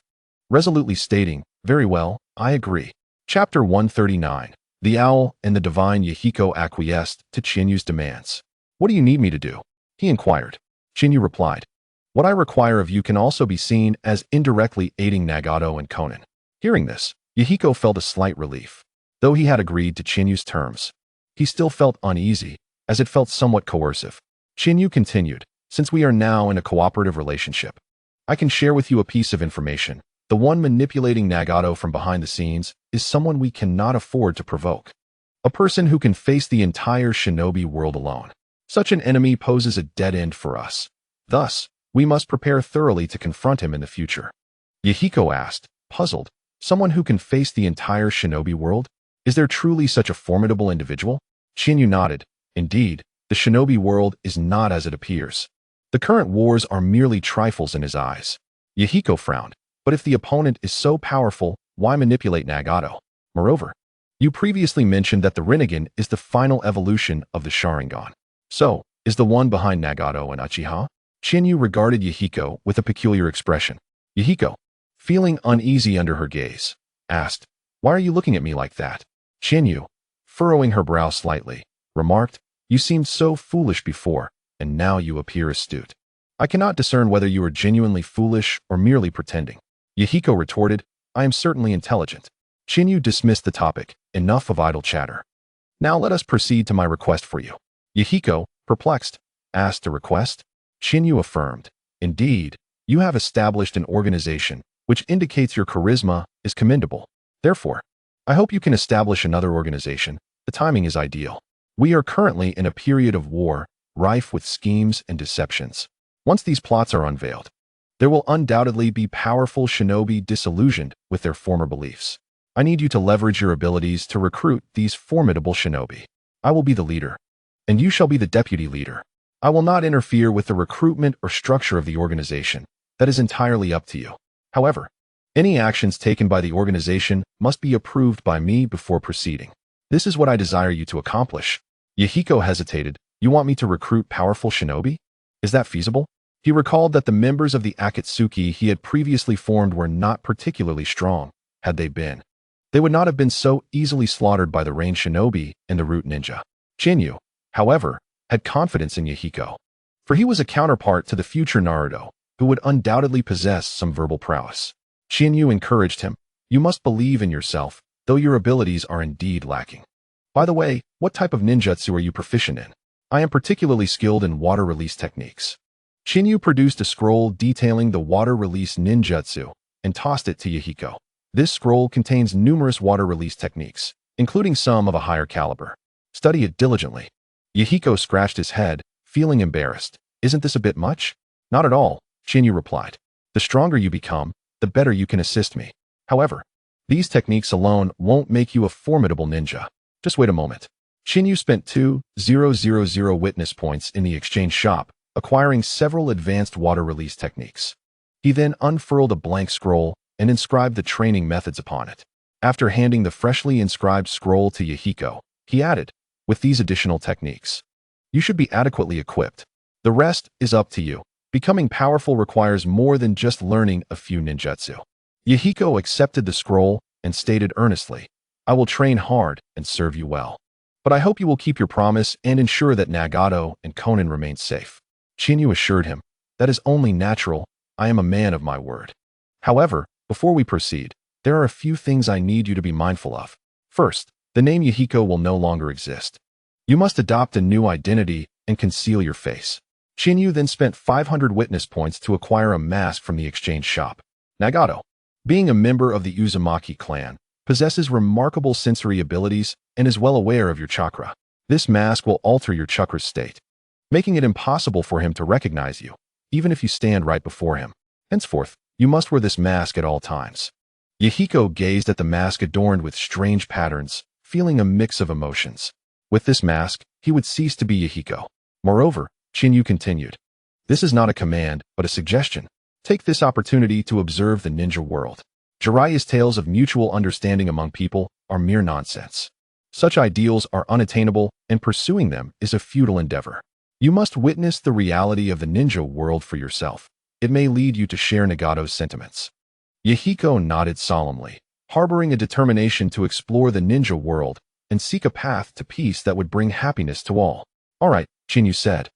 resolutely stating, very well, I agree. Chapter 139. The Owl and the Divine. Yahiko acquiesced to Chinyu's demands. What do you need me to do? He inquired. Chinyu replied. What I require of you can also be seen as indirectly aiding Nagato and Conan. Hearing this, Yahiko felt a slight relief. Though he had agreed to Chinyu's terms, he still felt uneasy, as it felt somewhat coercive. Chinyu continued, since we are now in a cooperative relationship, I can share with you a piece of information. The one manipulating Nagato from behind the scenes is someone we cannot afford to provoke. A person who can face the entire shinobi world alone. Such an enemy poses a dead end for us. Thus, we must prepare thoroughly to confront him in the future. Yahiko asked, puzzled, someone who can face the entire shinobi world? Is there truly such a formidable individual? Chinyu nodded. Indeed, the shinobi world is not as it appears. The current wars are merely trifles in his eyes. Yahiko frowned. But if the opponent is so powerful, why manipulate Nagato? Moreover, you previously mentioned that the Rinnegan is the final evolution of the Sharingan. So, is the one behind Nagato and Uchiha? Chinyu regarded Yahiko with a peculiar expression. Yahiko, feeling uneasy under her gaze, asked, why are you looking at me like that? Chinyu, furrowing her brow slightly, remarked, you seemed so foolish before, and now you appear astute. I cannot discern whether you are genuinely foolish or merely pretending. Yahiko retorted, I am certainly intelligent. Chinyu dismissed the topic. Enough of idle chatter. Now let us proceed to my request for you. Yahiko, perplexed, asked a request. Chinyu affirmed, indeed, you have established an organization, which indicates your charisma is commendable. Therefore, I hope you can establish another organization. The timing is ideal. We are currently in a period of war, rife with schemes and deceptions. Once these plots are unveiled, there will undoubtedly be powerful shinobi disillusioned with their former beliefs. I need you to leverage your abilities to recruit these formidable shinobi. I will be the leader, and you shall be the deputy leader. I will not interfere with the recruitment or structure of the organization. That is entirely up to you. However, any actions taken by the organization must be approved by me before proceeding. This is what I desire you to accomplish. Yahiko hesitated. You want me to recruit powerful shinobi? Is that feasible? He recalled that the members of the Akatsuki he had previously formed were not particularly strong. Had they been, they would not have been so easily slaughtered by the Rain Shinobi and the Root Ninja. Chinyu, however, had confidence in Yahiko, for he was a counterpart to the future Naruto, who would undoubtedly possess some verbal prowess. Chinyu encouraged him, you must believe in yourself, though your abilities are indeed lacking. By the way, what type of ninjutsu are you proficient in? I am particularly skilled in water release techniques. Chinyu produced a scroll detailing the water release ninjutsu and tossed it to Yahiko. This scroll contains numerous water release techniques, including some of a higher caliber. Study it diligently. Yahiko scratched his head, feeling embarrassed. Isn't this a bit much? Not at all, Chinyu replied. The stronger you become, the better you can assist me. However, these techniques alone won't make you a formidable ninja. Just wait a moment. Chinyu spent 2,000 witness points in the exchange shop, acquiring several advanced water release techniques. He then unfurled a blank scroll and inscribed the training methods upon it. After handing the freshly inscribed scroll to Yahiko, he added, with these additional techniques, you should be adequately equipped. The rest is up to you. Becoming powerful requires more than just learning a few ninjutsu. Yahiko accepted the scroll and stated earnestly, I will train hard and serve you well. But I hope you will keep your promise and ensure that Nagato and Conan remain safe. Chinyu assured him, that is only natural, I am a man of my word. However, before we proceed, there are a few things I need you to be mindful of. First, the name Yahiko will no longer exist. You must adopt a new identity and conceal your face. Chiyu then spent 500 witness points to acquire a mask from the exchange shop. Nagato, being a member of the Uzumaki clan, possesses remarkable sensory abilities and is well aware of your chakra. This mask will alter your chakra's state, making it impossible for him to recognize you, even if you stand right before him. Henceforth, you must wear this mask at all times. Yahiko gazed at the mask adorned with strange patterns, feeling a mix of emotions. With this mask, he would cease to be Yahiko. Moreover, Chiyu continued, "This is not a command, but a suggestion. Take this opportunity to observe the ninja world. Jiraiya's tales of mutual understanding among people are mere nonsense. Such ideals are unattainable, and pursuing them is a futile endeavor. You must witness the reality of the ninja world for yourself. It may lead you to share Nagato's sentiments." Yahiko nodded solemnly, harboring a determination to explore the ninja world and seek a path to peace that would bring happiness to all. "All right," Chiyu said.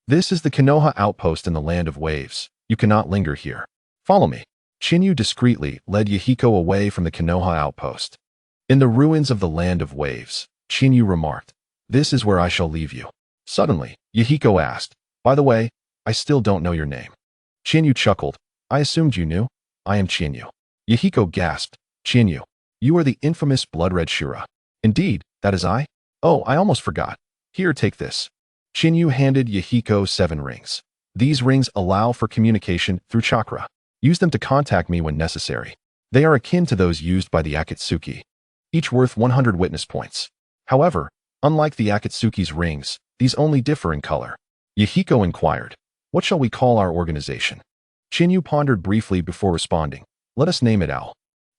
"This is the Konoha outpost in the Land of Waves. You cannot linger here. Follow me." Chiyu discreetly led Yahiko away from the Konoha outpost. In the ruins of the Land of Waves, Chiyu remarked, "This is where I shall leave you." Suddenly, Yahiko asked, "By the way, I still don't know your name." Chiyu chuckled, "I assumed you knew. I am Chiyu." Yahiko gasped, "Chiyu, you are the infamous Blood Red Shura." "Indeed, that is I? Oh, I almost forgot. Here, take this." Chiyu handed Yahiko 7 rings. "These rings allow for communication through chakra. Use them to contact me when necessary. They are akin to those used by the Akatsuki, each worth 100 witness points. However, unlike the Akatsuki's rings, these only differ in color." Yahiko inquired, "What shall we call our organization?" Chiyu pondered briefly before responding, "Let us name it Owl."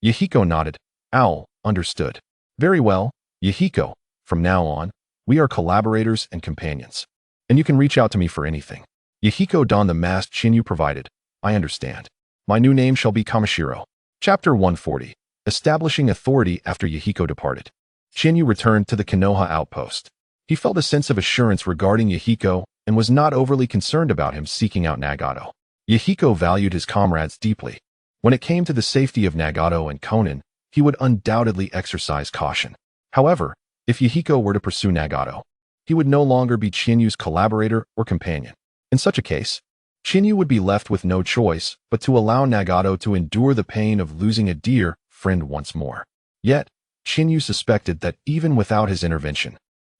Yahiko nodded. "Owl, understood." "Very well, Yahiko. From now on, we are collaborators and companions, and you can reach out to me for anything." Yahiko donned the mask Chiyu provided. "I understand. My new name shall be Kamishiro." Chapter 140. Establishing authority after Yahiko departed. Chiyu returned to the Konoha outpost. He felt a sense of assurance regarding Yahiko and was not overly concerned about him seeking out Nagato. Yahiko valued his comrades deeply. When it came to the safety of Nagato and Konan, he would undoubtedly exercise caution. However, if Yahiko were to pursue Nagato, he would no longer be Chiyu's collaborator or companion. In such a case, Chiyu would be left with no choice but to allow Nagato to endure the pain of losing a dear friend once more. Yet, Chiyu suspected that even without his intervention,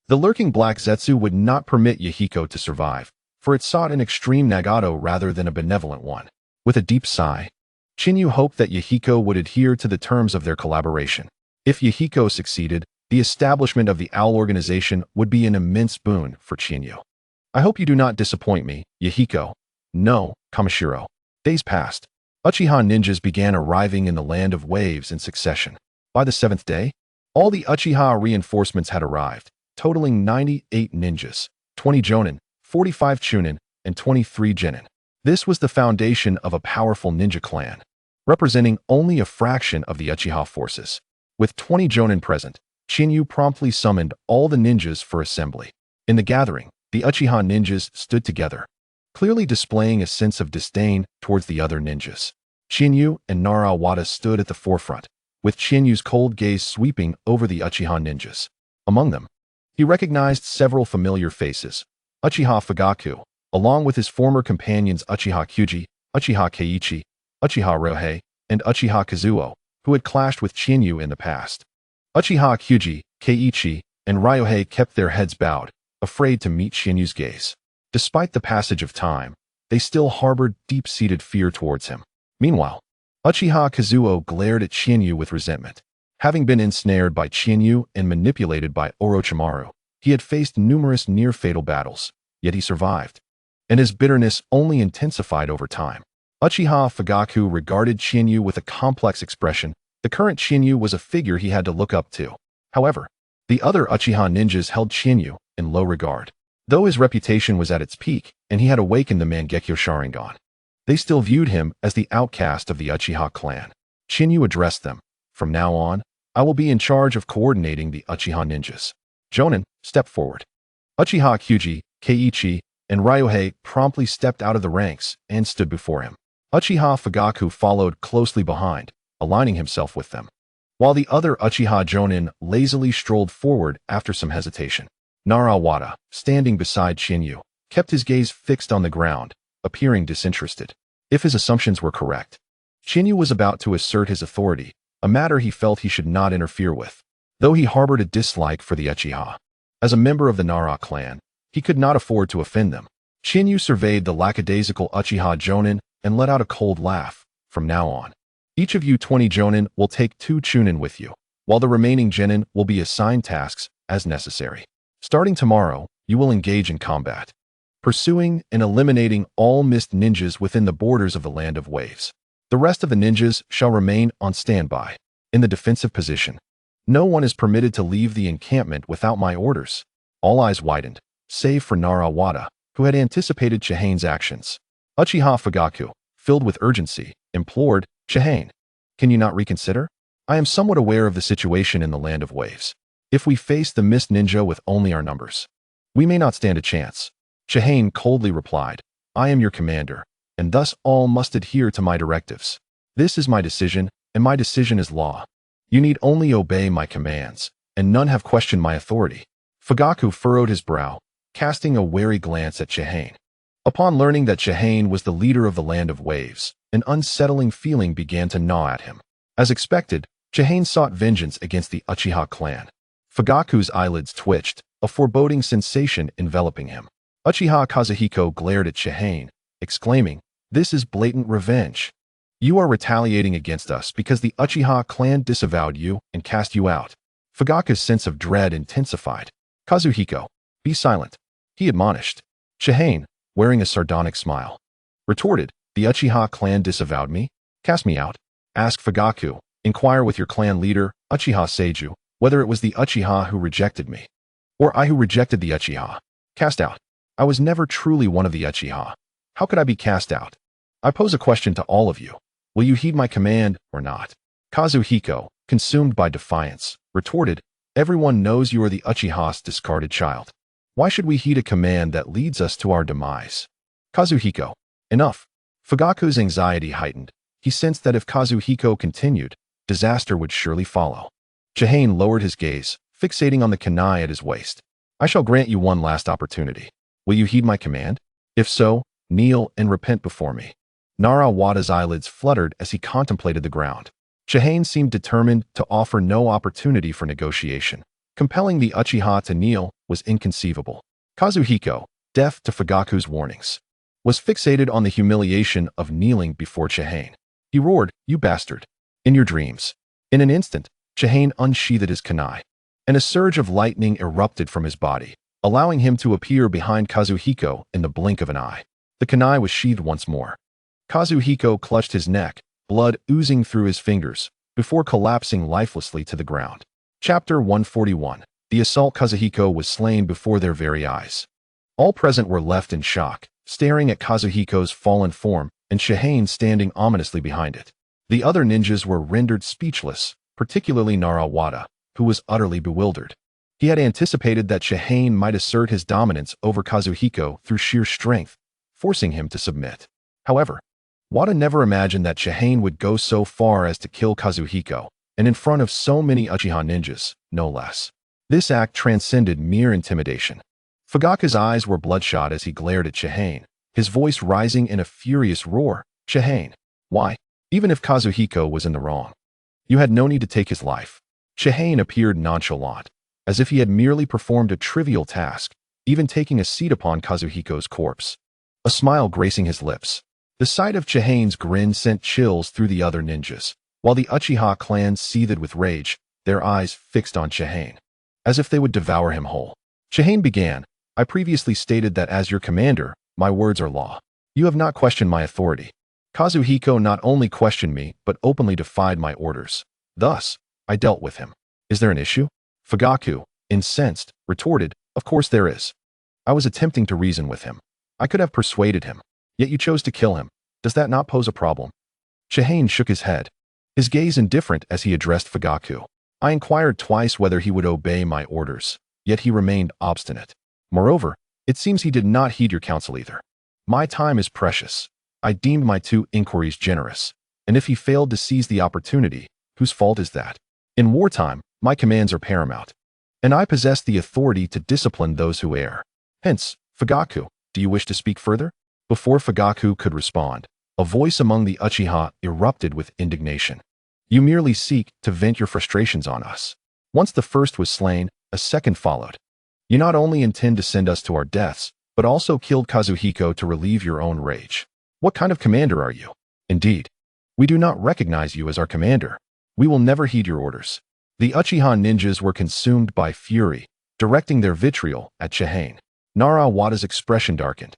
the lurking Black Zetsu would not permit Yahiko to survive, for it sought an extreme Nagato rather than a benevolent one. With a deep sigh, Chiyu hoped that Yahiko would adhere to the terms of their collaboration. If Yahiko succeeded, the establishment of the Owl organization would be an immense boon for Chiyu. "I hope you do not disappoint me, Yahiko." "No, Kamishiro." Days passed. Uchiha ninjas began arriving in the Land of Waves in succession. By the 7th day, all the Uchiha reinforcements had arrived, totaling 98 ninjas, 20 jonin, 45 chunin, and 23 genin. This was the foundation of a powerful ninja clan, representing only a fraction of the Uchiha forces. With 20 jonin present, Chiyu promptly summoned all the ninjas for assembly. In the gathering, the Uchiha ninjas stood together, clearly displaying a sense of disdain towards the other ninjas. Chiyu and Narawada stood at the forefront, with Chiyu's cold gaze sweeping over the Uchiha ninjas. Among them, he recognized several familiar faces: Uchiha Fugaku, along with his former companions Uchiha Kyuji, Uchiha Keiichi, Uchiha Ryohei, and Uchiha Kazuo, who had clashed with Chiyu in the past. Uchiha Kyuji, Keiichi, and Ryohei kept their heads bowed, afraid to meet Chiyu's gaze. Despite the passage of time, they still harbored deep-seated fear towards him. Meanwhile, Uchiha Kazuo glared at Chiyu with resentment. Having been ensnared by Chiyu and manipulated by Orochimaru, he had faced numerous near-fatal battles, yet he survived, and his bitterness only intensified over time. Uchiha Fugaku regarded Chiyu with a complex expression. The current Chiyu was a figure he had to look up to. However, the other Uchiha ninjas held Chiyu in low regard. Though his reputation was at its peak and he had awakened the Mangekyo Sharingan, they still viewed him as the outcast of the Uchiha clan. Chiyu addressed them. "From now on, I will be in charge of coordinating the Uchiha ninjas. Jonin, step forward." Uchiha Kyuji, Keiichi, and Ryohei promptly stepped out of the ranks and stood before him. Uchiha Fugaku followed closely behind, aligning himself with them, while the other Uchiha Jonin lazily strolled forward after some hesitation. Narawada, standing beside Chiyu, kept his gaze fixed on the ground, appearing disinterested. If his assumptions were correct, Chiyu was about to assert his authority, a matter he felt he should not interfere with. Though he harbored a dislike for the Uchiha, as a member of the Nara clan, he could not afford to offend them. Chiyu surveyed the lackadaisical Uchiha Jonin and let out a cold laugh. From now on, each of you 20 Jonin will take 2 Chunin with you, while the remaining Genin will be assigned tasks as necessary. Starting tomorrow, you will engage in combat, pursuing and eliminating all mist ninjas within the borders of the Land of Waves. The rest of the ninjas shall remain on standby, in the defensive position. No one is permitted to leave the encampment without my orders. All eyes widened, save for Narawada, who had anticipated Chihane's actions. Uchiha Fugaku, filled with urgency, implored, "Chihane, can you not reconsider? I am somewhat aware of the situation in the Land of Waves. If we face the Mist Ninja with only our numbers, we may not stand a chance." Chihane coldly replied, "I am your commander, and thus all must adhere to my directives. This is my decision, and my decision is law. You need only obey my commands, and none have questioned my authority." Fugaku furrowed his brow, casting a wary glance at Chihane. Upon learning that Chihane was the leader of the Land of Waves, an unsettling feeling began to gnaw at him. As expected, Chihane sought vengeance against the Uchiha clan. Fugaku's eyelids twitched, a foreboding sensation enveloping him. Uchiha Kazuhiko glared at Chihane, exclaiming, "This is blatant revenge. You are retaliating against us because the Uchiha clan disavowed you and cast you out." Fugaku's sense of dread intensified. "Kazuhiko, be silent," he admonished. Chihane, wearing a sardonic smile, retorted, "The Uchiha clan disavowed me? Cast me out?" Ask Fugaku, "Inquire with your clan leader, Uchiha Seiju, whether it was the Uchiha who rejected me, or I who rejected the Uchiha. Cast out. I was never truly one of the Uchiha. How could I be cast out? I pose a question to all of you. Will you heed my command or not?" Kazuhiko, consumed by defiance, retorted, "Everyone knows you are the Uchiha's discarded child. Why should we heed a command that leads us to our demise?" Kazuhiko, enough. Fugaku's anxiety heightened. He sensed that if Kazuhiko continued, disaster would surely follow. Chihane lowered his gaze, fixating on the kunai at his waist. "I shall grant you one last opportunity. Will you heed my command? If so, kneel and repent before me." Narawada's eyelids fluttered as he contemplated the ground. Chihane seemed determined to offer no opportunity for negotiation. Compelling the Uchiha to kneel was inconceivable. Kazuhiko, deaf to Fugaku's warnings, was fixated on the humiliation of kneeling before Chihane. He roared, "You bastard! In your dreams." In an instant, Chihane unsheathed his kunai, and a surge of lightning erupted from his body, allowing him to appear behind Kazuhiko in the blink of an eye. The kunai was sheathed once more. Kazuhiko clutched his neck, blood oozing through his fingers, before collapsing lifelessly to the ground. Chapter 141. The assault. Kazuhiko was slain before their very eyes. All present were left in shock, staring at Kazuhiko's fallen form and Chihane standing ominously behind it. The other ninjas were rendered speechless, particularly Narawada, who was utterly bewildered. He had anticipated that Chihane might assert his dominance over Kazuhiko through sheer strength, forcing him to submit. However, Wada never imagined that Chihane would go so far as to kill Kazuhiko, and in front of so many Uchiha ninjas, no less. This act transcended mere intimidation. Fugaku's eyes were bloodshot as he glared at Chihane, his voice rising in a furious roar. "Chihane, why? Even if Kazuhiko was in the wrong, you had no need to take his life." Chihane appeared nonchalant, as if he had merely performed a trivial task, even taking a seat upon Kazuhiko's corpse, a smile gracing his lips. The sight of Chihane's grin sent chills through the other ninjas, while the Uchiha clan seethed with rage, their eyes fixed on Chihane, as if they would devour him whole. Chihane began, "I previously stated that as your commander, my words are law. You have not questioned my authority. Kazuhiko not only questioned me, but openly defied my orders. Thus, I dealt with him. Is there an issue?" Fugaku, incensed, retorted, "Of course there is. I was attempting to reason with him. I could have persuaded him. Yet you chose to kill him. Does that not pose a problem?" Chihane shook his head, his gaze indifferent as he addressed Fugaku. "I inquired twice whether he would obey my orders, yet he remained obstinate. Moreover, it seems he did not heed your counsel either. My time is precious. I deemed my 2 inquiries generous, and if he failed to seize the opportunity, whose fault is that? In wartime, my commands are paramount, and I possess the authority to discipline those who err. Hence, Fugaku, Do you wish to speak further? Before Fugaku could respond, a voice among the Uchiha erupted with indignation. You merely seek to vent your frustrations on us. Once the first was slain, a second followed. You not only intend to send us to our deaths, but also killed Kazuhiko to relieve your own rage. What kind of commander are you? Indeed, we do not recognize you as our commander. We will never heed your orders. The Uchiha ninjas were consumed by fury, directing their vitriol at Chihane. Nara Wada's expression darkened.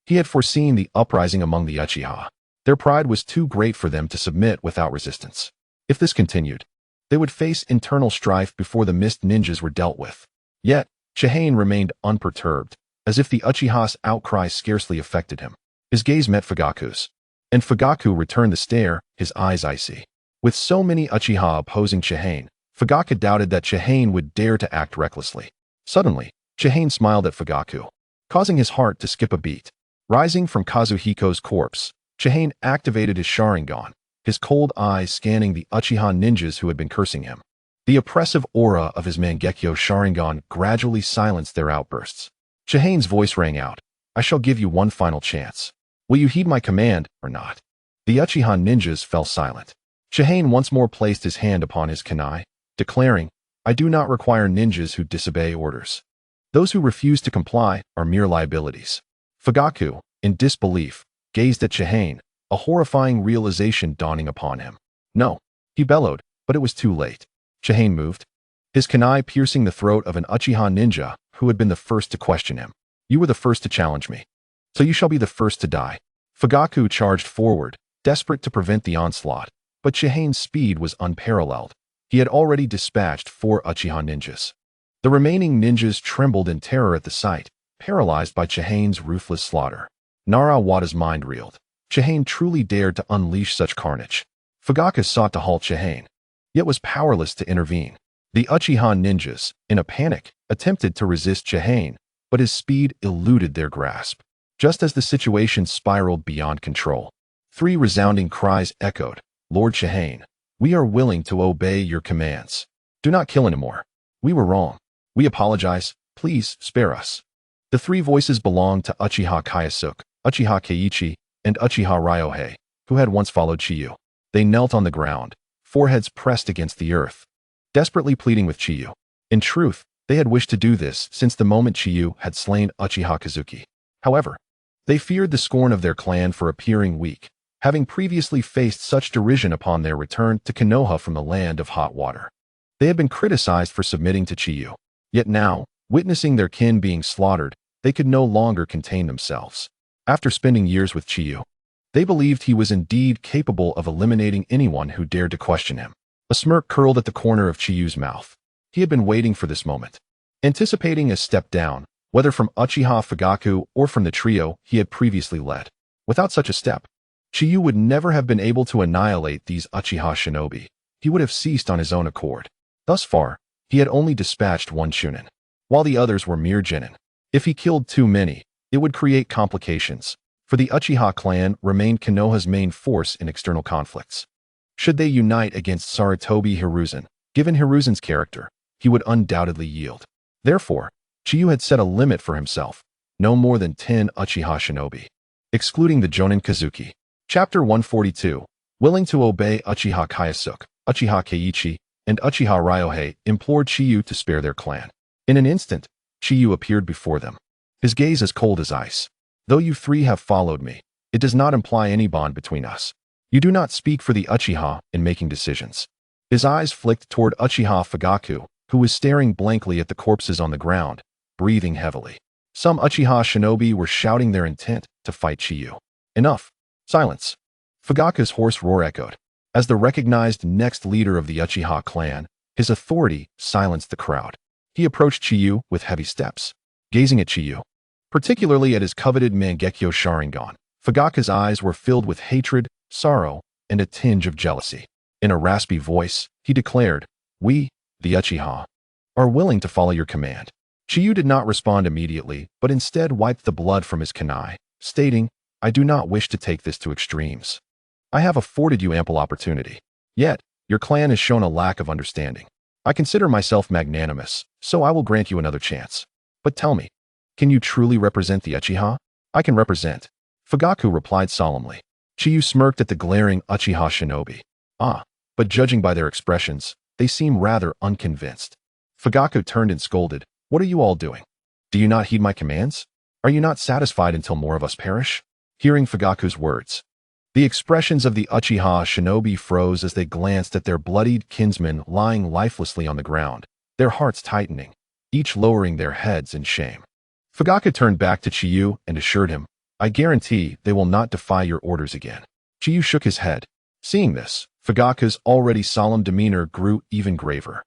He had foreseen the uprising among the Uchiha. Their pride was too great for them to submit without resistance. If this continued, they would face internal strife before the mist ninjas were dealt with. Yet, Chihane remained unperturbed, as if the Uchiha's outcry scarcely affected him. His gaze met Fugaku's, and Fugaku returned the stare, his eyes icy. With so many Uchiha opposing Chihane, Fugaku doubted that Chihane would dare to act recklessly. Suddenly, Chihane smiled at Fugaku, causing his heart to skip a beat. Rising from Kazuhiko's corpse, Chihane activated his Sharingan, his cold eyes scanning the Uchiha ninjas who had been cursing him. The oppressive aura of his Mangekyo Sharingan gradually silenced their outbursts. Chihane's voice rang out. I shall give you one final chance. Will you heed my command or not? The Uchiha ninjas fell silent. Chihane once more placed his hand upon his kunai, declaring, I do not require ninjas who disobey orders. Those who refuse to comply are mere liabilities. Fugaku, in disbelief, gazed at Chihane, a horrifying realization dawning upon him. No, he bellowed, but it was too late. Chihane moved, his kunai piercing the throat of an Uchiha ninja who had been the first to question him. You were the first to challenge me, so you shall be the first to die. Fugaku charged forward, desperate to prevent the onslaught, but Chihane's speed was unparalleled. He had already dispatched 4 Uchiha ninjas. The remaining ninjas trembled in terror at the sight, paralyzed by Chihane's ruthless slaughter. Nara Wada's mind reeled. Chihane truly dared to unleash such carnage. Fugaku sought to halt Chihane, yet was powerless to intervene. The Uchiha ninjas, in a panic, attempted to resist Chihane, but his speed eluded their grasp. Just as the situation spiraled beyond control, 3 resounding cries echoed. Lord Chihane, we are willing to obey your commands. Do not kill anymore. We were wrong. We apologize. Please spare us. The 3 voices belonged to Uchiha Kyosuke, Uchiha Keiichi, and Uchiha Ryohei, who had once followed Chiyu. They knelt on the ground, foreheads pressed against the earth, desperately pleading with Chiyu. In truth, they had wished to do this since the moment Chiyu had slain Uchiha Kazuki. However, they feared the scorn of their clan for appearing weak, having previously faced such derision upon their return to Konoha from the land of hot water. They had been criticized for submitting to Chiyu. Yet now, witnessing their kin being slaughtered, they could no longer contain themselves. After spending years with Chiyu, they believed he was indeed capable of eliminating anyone who dared to question him. A smirk curled at the corner of Chiyu's mouth. He had been waiting for this moment, anticipating a step down, whether from Uchiha Fugaku or from the trio he had previously led. Without such a step, Chiyu would never have been able to annihilate these Uchiha shinobi. He would have ceased on his own accord. Thus far, he had only dispatched 1 Chunin, while the others were mere genin. If he killed too many, it would create complications, for the Uchiha clan remained Konoha's main force in external conflicts. Should they unite against Sarutobi Hiruzen, given Hiruzen's character, he would undoubtedly yield. Therefore, Chiyu had set a limit for himself, no more than 10 Uchiha shinobi, excluding the Jonin Kazuki. Chapter 142, willing to obey Uchiha Kyosuke, Uchiha Keiichi, and Uchiha Ryohei implored Chiyu to spare their clan. In an instant, Chiyu appeared before them, his gaze as cold as ice. Though you 3 have followed me, it does not imply any bond between us. You do not speak for the Uchiha in making decisions. His eyes flicked toward Uchiha Fugaku, who was staring blankly at the corpses on the ground, breathing heavily. Some Uchiha shinobi were shouting their intent to fight Chiyu. Enough. Silence. Fugaku's hoarse roar echoed. As the recognized next leader of the Uchiha clan, his authority silenced the crowd. He approached Chiyu with heavy steps, gazing at Chiyu, particularly at his coveted Mangekyo Sharingan. Fugaku's eyes were filled with hatred, sorrow, and a tinge of jealousy. In a raspy voice, he declared, We, the Uchiha, are willing to follow your command. Chiyu did not respond immediately, but instead wiped the blood from his kunai, stating, I do not wish to take this to extremes. I have afforded you ample opportunity. Yet, your clan has shown a lack of understanding. I consider myself magnanimous, so I will grant you another chance. But tell me, can you truly represent the Uchiha? I can represent. Fugaku replied solemnly. Chiyu smirked at the glaring Uchiha shinobi. Ah, but judging by their expressions, they seem rather unconvinced. Fugaku turned and scolded, "What are you all doing? Do you not heed my commands? Are you not satisfied until more of us perish?" Hearing Fugaku's words, the expressions of the Uchiha shinobi froze as they glanced at their bloodied kinsmen lying lifelessly on the ground, their hearts tightening, each lowering their heads in shame. Fugaku turned back to Chiyu and assured him, "I guarantee they will not defy your orders again." Chiyu shook his head. Seeing this, Fugaku's already solemn demeanor grew even graver.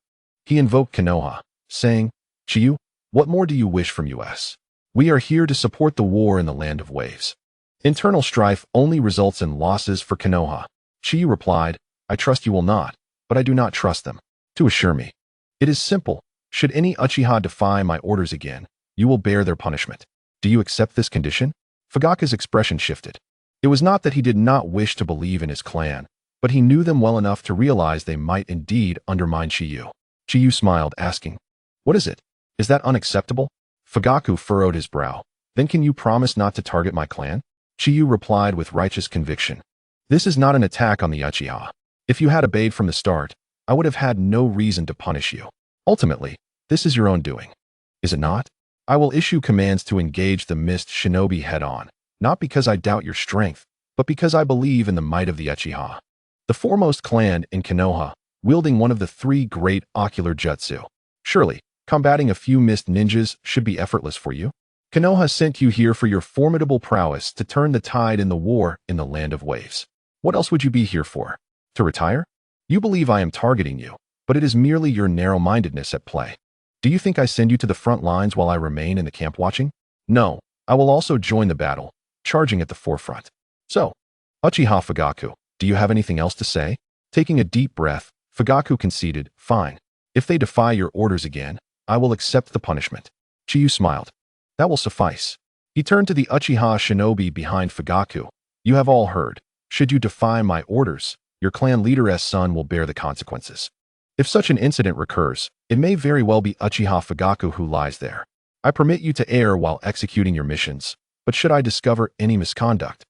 He invoked Konoha, saying, "Chiyu, what more do you wish from us? We are here to support the war in the land of waves." Internal strife only results in losses for Konoha. Chiyu replied, "I trust you will not, but I do not trust them. To assure me, it is simple. Should any Uchiha defy my orders again, you will bear their punishment. Do you accept this condition?" Fugaku's expression shifted. It was not that he did not wish to believe in his clan, but he knew them well enough to realize they might indeed undermine Chiyu. Chiyu smiled, asking, "What is it? Is that unacceptable?" Fugaku furrowed his brow. "Then can you promise not to target my clan?" Chiyu replied with righteous conviction. "This is not an attack on the Uchiha. If you had obeyed from the start, I would have had no reason to punish you. Ultimately, this is your own doing. Is it not? I will issue commands to engage the mist shinobi head-on, not because I doubt your strength, but because I believe in the might of the Uchiha, the foremost clan in Konoha, wielding one of the three great ocular jutsu. Surely, combating a few mist ninjas should be effortless for you. Konoha sent you here for your formidable prowess to turn the tide in the war in the land of waves. What else would you be here for? To retire? You believe I am targeting you, but it is merely your narrow-mindedness at play. Do you think I send you to the front lines while I remain in the camp watching? No, I will also join the battle, charging at the forefront. So, Uchiha Fugaku, do you have anything else to say?" Taking a deep breath, Fugaku conceded, "Fine. If they defy your orders again, I will accept the punishment." Chiyu smiled. "That will suffice." He turned to the Uchiha shinobi behind Fugaku. "You have all heard. Should you defy my orders, your clan leader's son will bear the consequences. If such an incident recurs, it may very well be Uchiha Fugaku who lies there. I permit you to err while executing your missions, but should I discover any misconduct,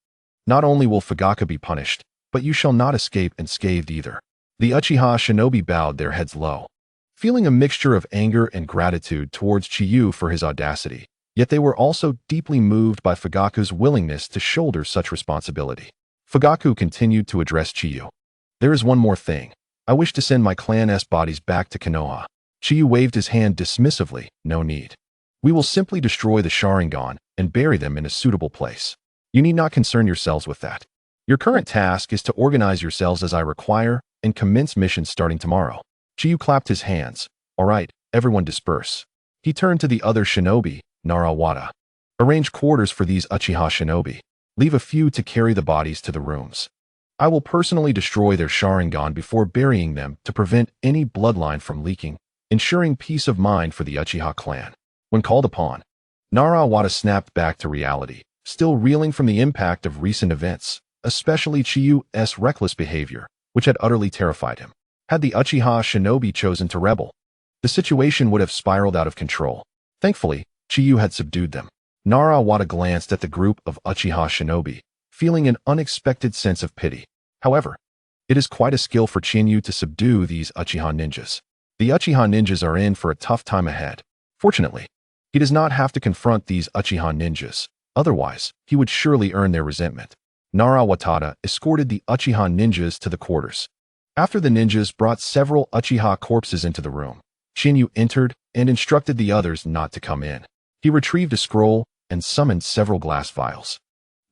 not only will Fugaku be punished, but you shall not escape unscathed either." The Uchiha shinobi bowed their heads low, feeling a mixture of anger and gratitude towards Chiyu for his audacity, yet they were also deeply moved by Fugaku's willingness to shoulder such responsibility. Fugaku continued to address Chiyu. "There is one more thing. I wish to send my clan's bodies back to Konoha." Chiyu waved his hand dismissively. "No need. We will simply destroy the Sharingan and bury them in a suitable place. You need not concern yourselves with that. Your current task is to organize yourselves as I require and commence missions starting tomorrow." Chiyu clapped his hands. "All right, everyone disperse." He turned to the other shinobi, Narawata. "Arrange quarters for these Uchiha shinobi. Leave a few to carry the bodies to the rooms. I will personally destroy their Sharingan before burying them to prevent any bloodline from leaking, ensuring peace of mind for the Uchiha clan." When called upon, Narawata snapped back to reality, still reeling from the impact of recent events, especially Chiyu's reckless behavior, which had utterly terrified him. Had the Uchiha shinobi chosen to rebel, the situation would have spiraled out of control. Thankfully, Chiyu had subdued them. Narawata glanced at the group of Uchiha shinobi, feeling an unexpected sense of pity. However, it is quite a skill for Chiyu to subdue these Uchiha ninjas. The Uchiha ninjas are in for a tough time ahead. Fortunately, he does not have to confront these Uchiha ninjas, otherwise he would surely earn their resentment. Narawata escorted the Uchiha ninjas to the quarters. After the ninjas brought several Uchiha corpses into the room, Chiyu entered and instructed the others not to come in. He retrieved a scroll and summoned several glass vials.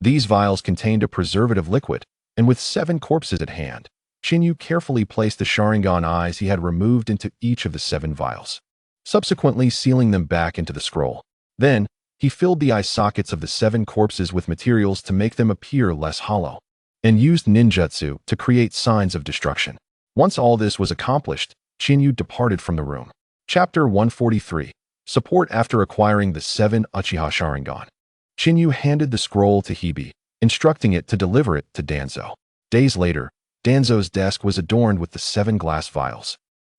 These vials contained a preservative liquid, and with 7 corpses at hand, Chiyu carefully placed the Sharingan eyes he had removed into each of the 7 vials, subsequently sealing them back into the scroll. Then, he filled the eye sockets of the 7 corpses with materials to make them appear less hollow, and used ninjutsu to create signs of destruction. Once all this was accomplished, Chiyu departed from the room. Chapter 143. Support after acquiring the 7 Uchiha Sharingan. Chiyu handed the scroll to Hebe, instructing it to deliver it to Danzo. Days later, Danzo's desk was adorned with the 7 glass vials,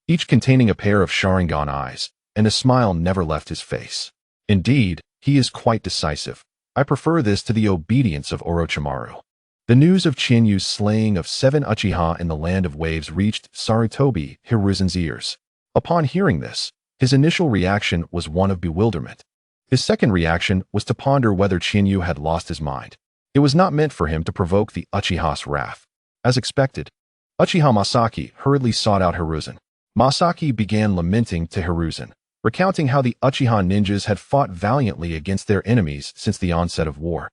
each containing a pair of Sharingan eyes, and a smile never left his face. Indeed, he is quite decisive. I prefer this to the obedience of Orochimaru. The news of Chinyu's slaying of 7 Uchiha in the Land of Waves reached Sarutobi Hiruzen's ears. Upon hearing this, his initial reaction was one of bewilderment. His second reaction was to ponder whether Chinyu had lost his mind. It was not meant for him to provoke the Uchiha's wrath. As expected, Uchiha Masaki hurriedly sought out Hiruzen. Masaki began lamenting to Hiruzen, recounting how the Uchiha ninjas had fought valiantly against their enemies since the onset of war.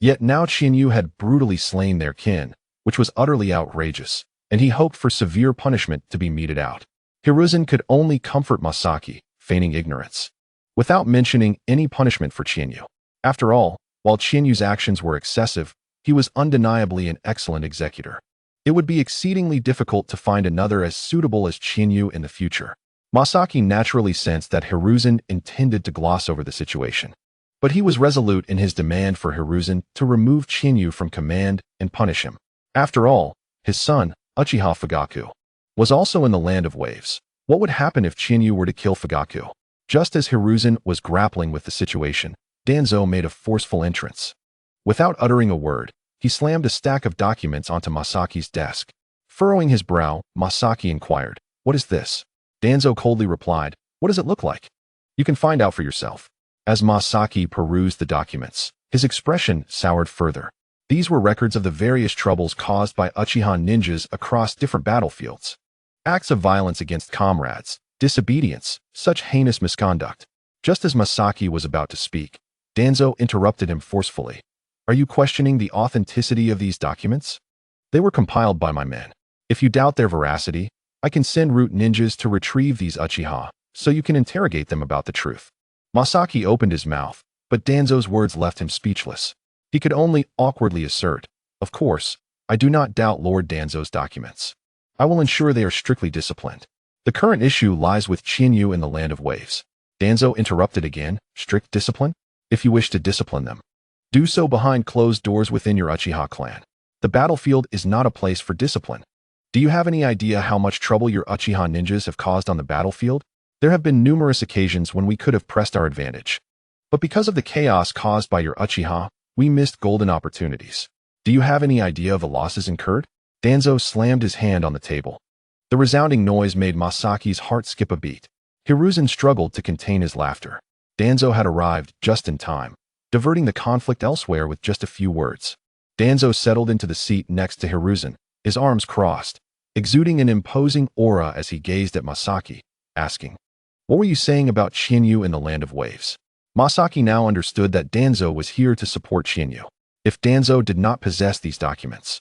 Yet now Chinyu had brutally slain their kin, which was utterly outrageous, and he hoped for severe punishment to be meted out. Hiruzen could only comfort Masaki, feigning ignorance, without mentioning any punishment for Chinyu. After all, while Chinyu's actions were excessive, he was undeniably an excellent executor. It would be exceedingly difficult to find another as suitable as Chinyu in the future. Masaki naturally sensed that Hiruzen intended to gloss over the situation, but he was resolute in his demand for Hiruzen to remove Chinyu from command and punish him. After all, his son, Uchiha Fugaku, was also in the Land of Waves. What would happen if Chinyu were to kill Fugaku? Just as Hiruzen was grappling with the situation, Danzo made a forceful entrance. Without uttering a word, he slammed a stack of documents onto Masaki's desk. Furrowing his brow, Masaki inquired, "What is this?" Danzo coldly replied, "What does it look like? You can find out for yourself." As Masaki perused the documents, his expression soured further. These were records of the various troubles caused by Uchiha ninjas across different battlefields. Acts of violence against comrades, disobedience, such heinous misconduct. Just as Masaki was about to speak, Danzo interrupted him forcefully. "Are you questioning the authenticity of these documents? They were compiled by my men. If you doubt their veracity, I can send root ninjas to retrieve these Uchiha, so you can interrogate them about the truth." Masaki opened his mouth, but Danzo's words left him speechless. He could only awkwardly assert, "Of course, I do not doubt Lord Danzo's documents. I will ensure they are strictly disciplined. The current issue lies with Chinyu in the Land of Waves." Danzo interrupted again, "Strict discipline? If you wish to discipline them, do so behind closed doors within your Uchiha clan. The battlefield is not a place for discipline. Do you have any idea how much trouble your Uchiha ninjas have caused on the battlefield? There have been numerous occasions when we could have pressed our advantage. But because of the chaos caused by your Uchiha, we missed golden opportunities. Do you have any idea of the losses incurred?" Danzo slammed his hand on the table. The resounding noise made Masaki's heart skip a beat. Hiruzen struggled to contain his laughter. Danzo had arrived just in time, diverting the conflict elsewhere with just a few words. Danzo settled into the seat next to Hiruzen, his arms crossed, exuding an imposing aura as he gazed at Masaki, asking, "What were you saying about Chinyu in the Land of Waves?" Masaki now understood that Danzo was here to support Chinyu. If Danzo did not possess these documents,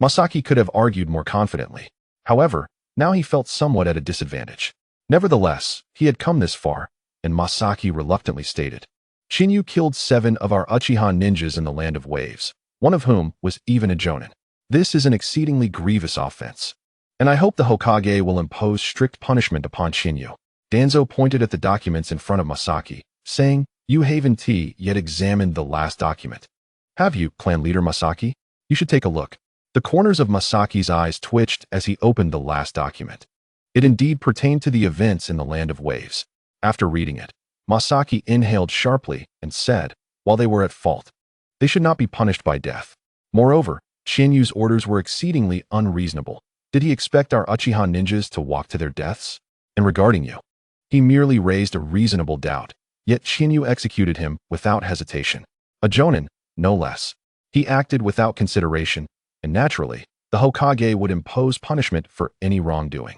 Masaki could have argued more confidently. However, now he felt somewhat at a disadvantage. Nevertheless, he had come this far, and Masaki reluctantly stated, "Chinyu killed 7 of our Uchiha ninjas in the Land of Waves, one of whom was even a jonin. This is an exceedingly grievous offense, and I hope the Hokage will impose strict punishment upon Chinyu." Danzo pointed at the documents in front of Masaki, saying, "You haven't yet examined the last document. Have you, clan leader Masaki? You should take a look." The corners of Masaki's eyes twitched as he opened the last document. It indeed pertained to the events in the Land of Waves. After reading it, Masaki inhaled sharply and said, "While they were at fault, they should not be punished by death. Moreover, Chinyu's orders were exceedingly unreasonable. Did he expect our Uchiha ninjas to walk to their deaths? And regarding you, he merely raised a reasonable doubt, yet Chinyu executed him without hesitation. A jonin, no less. He acted without consideration, and naturally, the Hokage would impose punishment for any wrongdoing.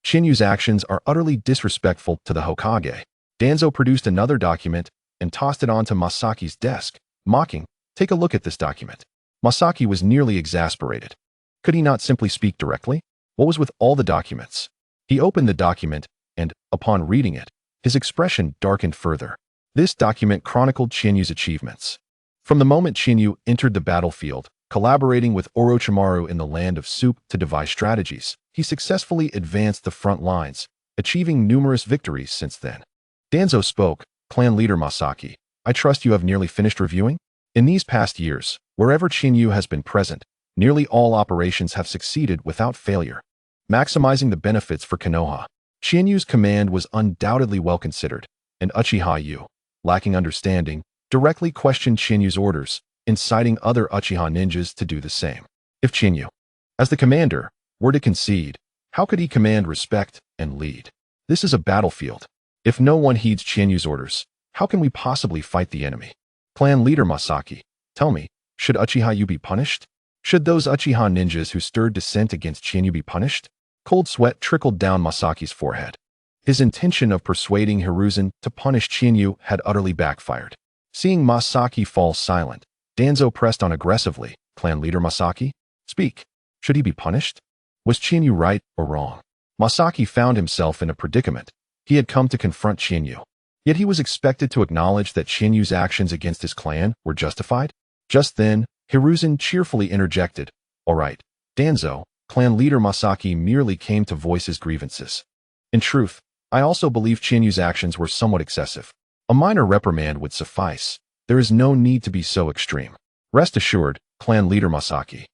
Chinyu's actions are utterly disrespectful to the Hokage." Danzo produced another document and tossed it onto Masaki's desk, mocking, "Take a look at this document." Masaki was nearly exasperated. Could he not simply speak directly? What was with all the documents? He opened the document, and, upon reading it, his expression darkened further. This document chronicled Chinyu's achievements. From the moment Chinyu entered the battlefield, collaborating with Orochimaru in the Land of Soup to devise strategies, he successfully advanced the front lines, achieving numerous victories since then. Danzo spoke, "Clan leader Masaki, I trust you have nearly finished reviewing? In these past years, wherever Chinyu has been present, nearly all operations have succeeded without failure, maximizing the benefits for Konoha. Chinyu's command was undoubtedly well considered, and Uchiha Yu, lacking understanding, directly questioned Chinyu's orders, inciting other Uchiha ninjas to do the same. If Chinyu, as the commander, were to concede, how could he command respect and lead? This is a battlefield. If no one heeds Chinyu's orders, how can we possibly fight the enemy? Clan leader Masaki, tell me, should Uchiha Yu be punished? Should those Uchiha ninjas who stirred dissent against Chinyu be punished? Cold sweat trickled down Masaki's forehead. His intention of persuading Hiruzen to punish Chinyu had utterly backfired. Seeing Masaki fall silent, Danzo pressed on aggressively. Clan leader Masaki, speak. Should he be punished? Was Chinyu right or wrong? Masaki found himself in a predicament. He had come to confront Chinyu. Yet he was expected to acknowledge that Chinyu's actions against his clan were justified. Just then, Hiruzen cheerfully interjected. All right, Danzo, clan leader Masaki merely came to voice his grievances. In truth, I also believe Chinyu's actions were somewhat excessive. A minor reprimand would suffice. There is no need to be so extreme. Rest assured, clan leader Masaki.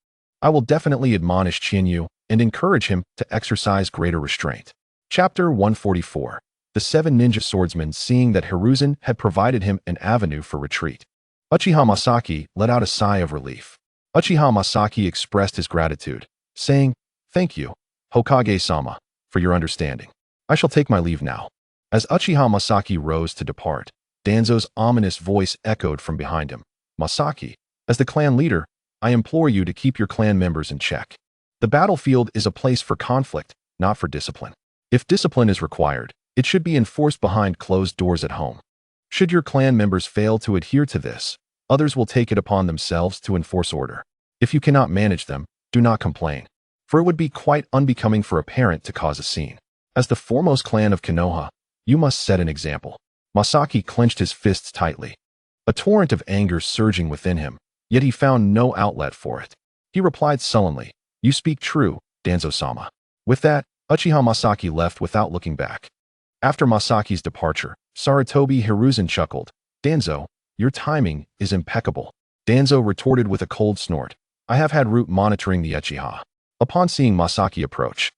I will definitely admonish Chinyu and encourage him to exercise greater restraint. Chapter 144. The seven ninja swordsmen, seeing that Hiruzen had provided him an avenue for retreat. Uchiha Masaki let out a sigh of relief. Uchiha Masaki expressed his gratitude, saying, Thank you, Hokage-sama, for your understanding. I shall take my leave now. As Uchiha Masaki rose to depart, Danzo's ominous voice echoed from behind him. Masaki, as the clan leader, I implore you to keep your clan members in check. The battlefield is a place for conflict, not for discipline. If discipline is required, it should be enforced behind closed doors at home. Should your clan members fail to adhere to this, others will take it upon themselves to enforce order. If you cannot manage them, do not complain, for it would be quite unbecoming for a parent to cause a scene. As the foremost clan of Konoha, you must set an example. Masaki clenched his fists tightly, a torrent of anger surging within him, yet he found no outlet for it. He replied sullenly, You speak true, Danzo-sama. With that, Uchiha Masaki left without looking back. After Masaki's departure, Sarutobi Hiruzen chuckled. Danzo, your timing is impeccable. Danzo retorted with a cold snort. I have had Root monitoring the Uchiha. Upon seeing Masaki approach,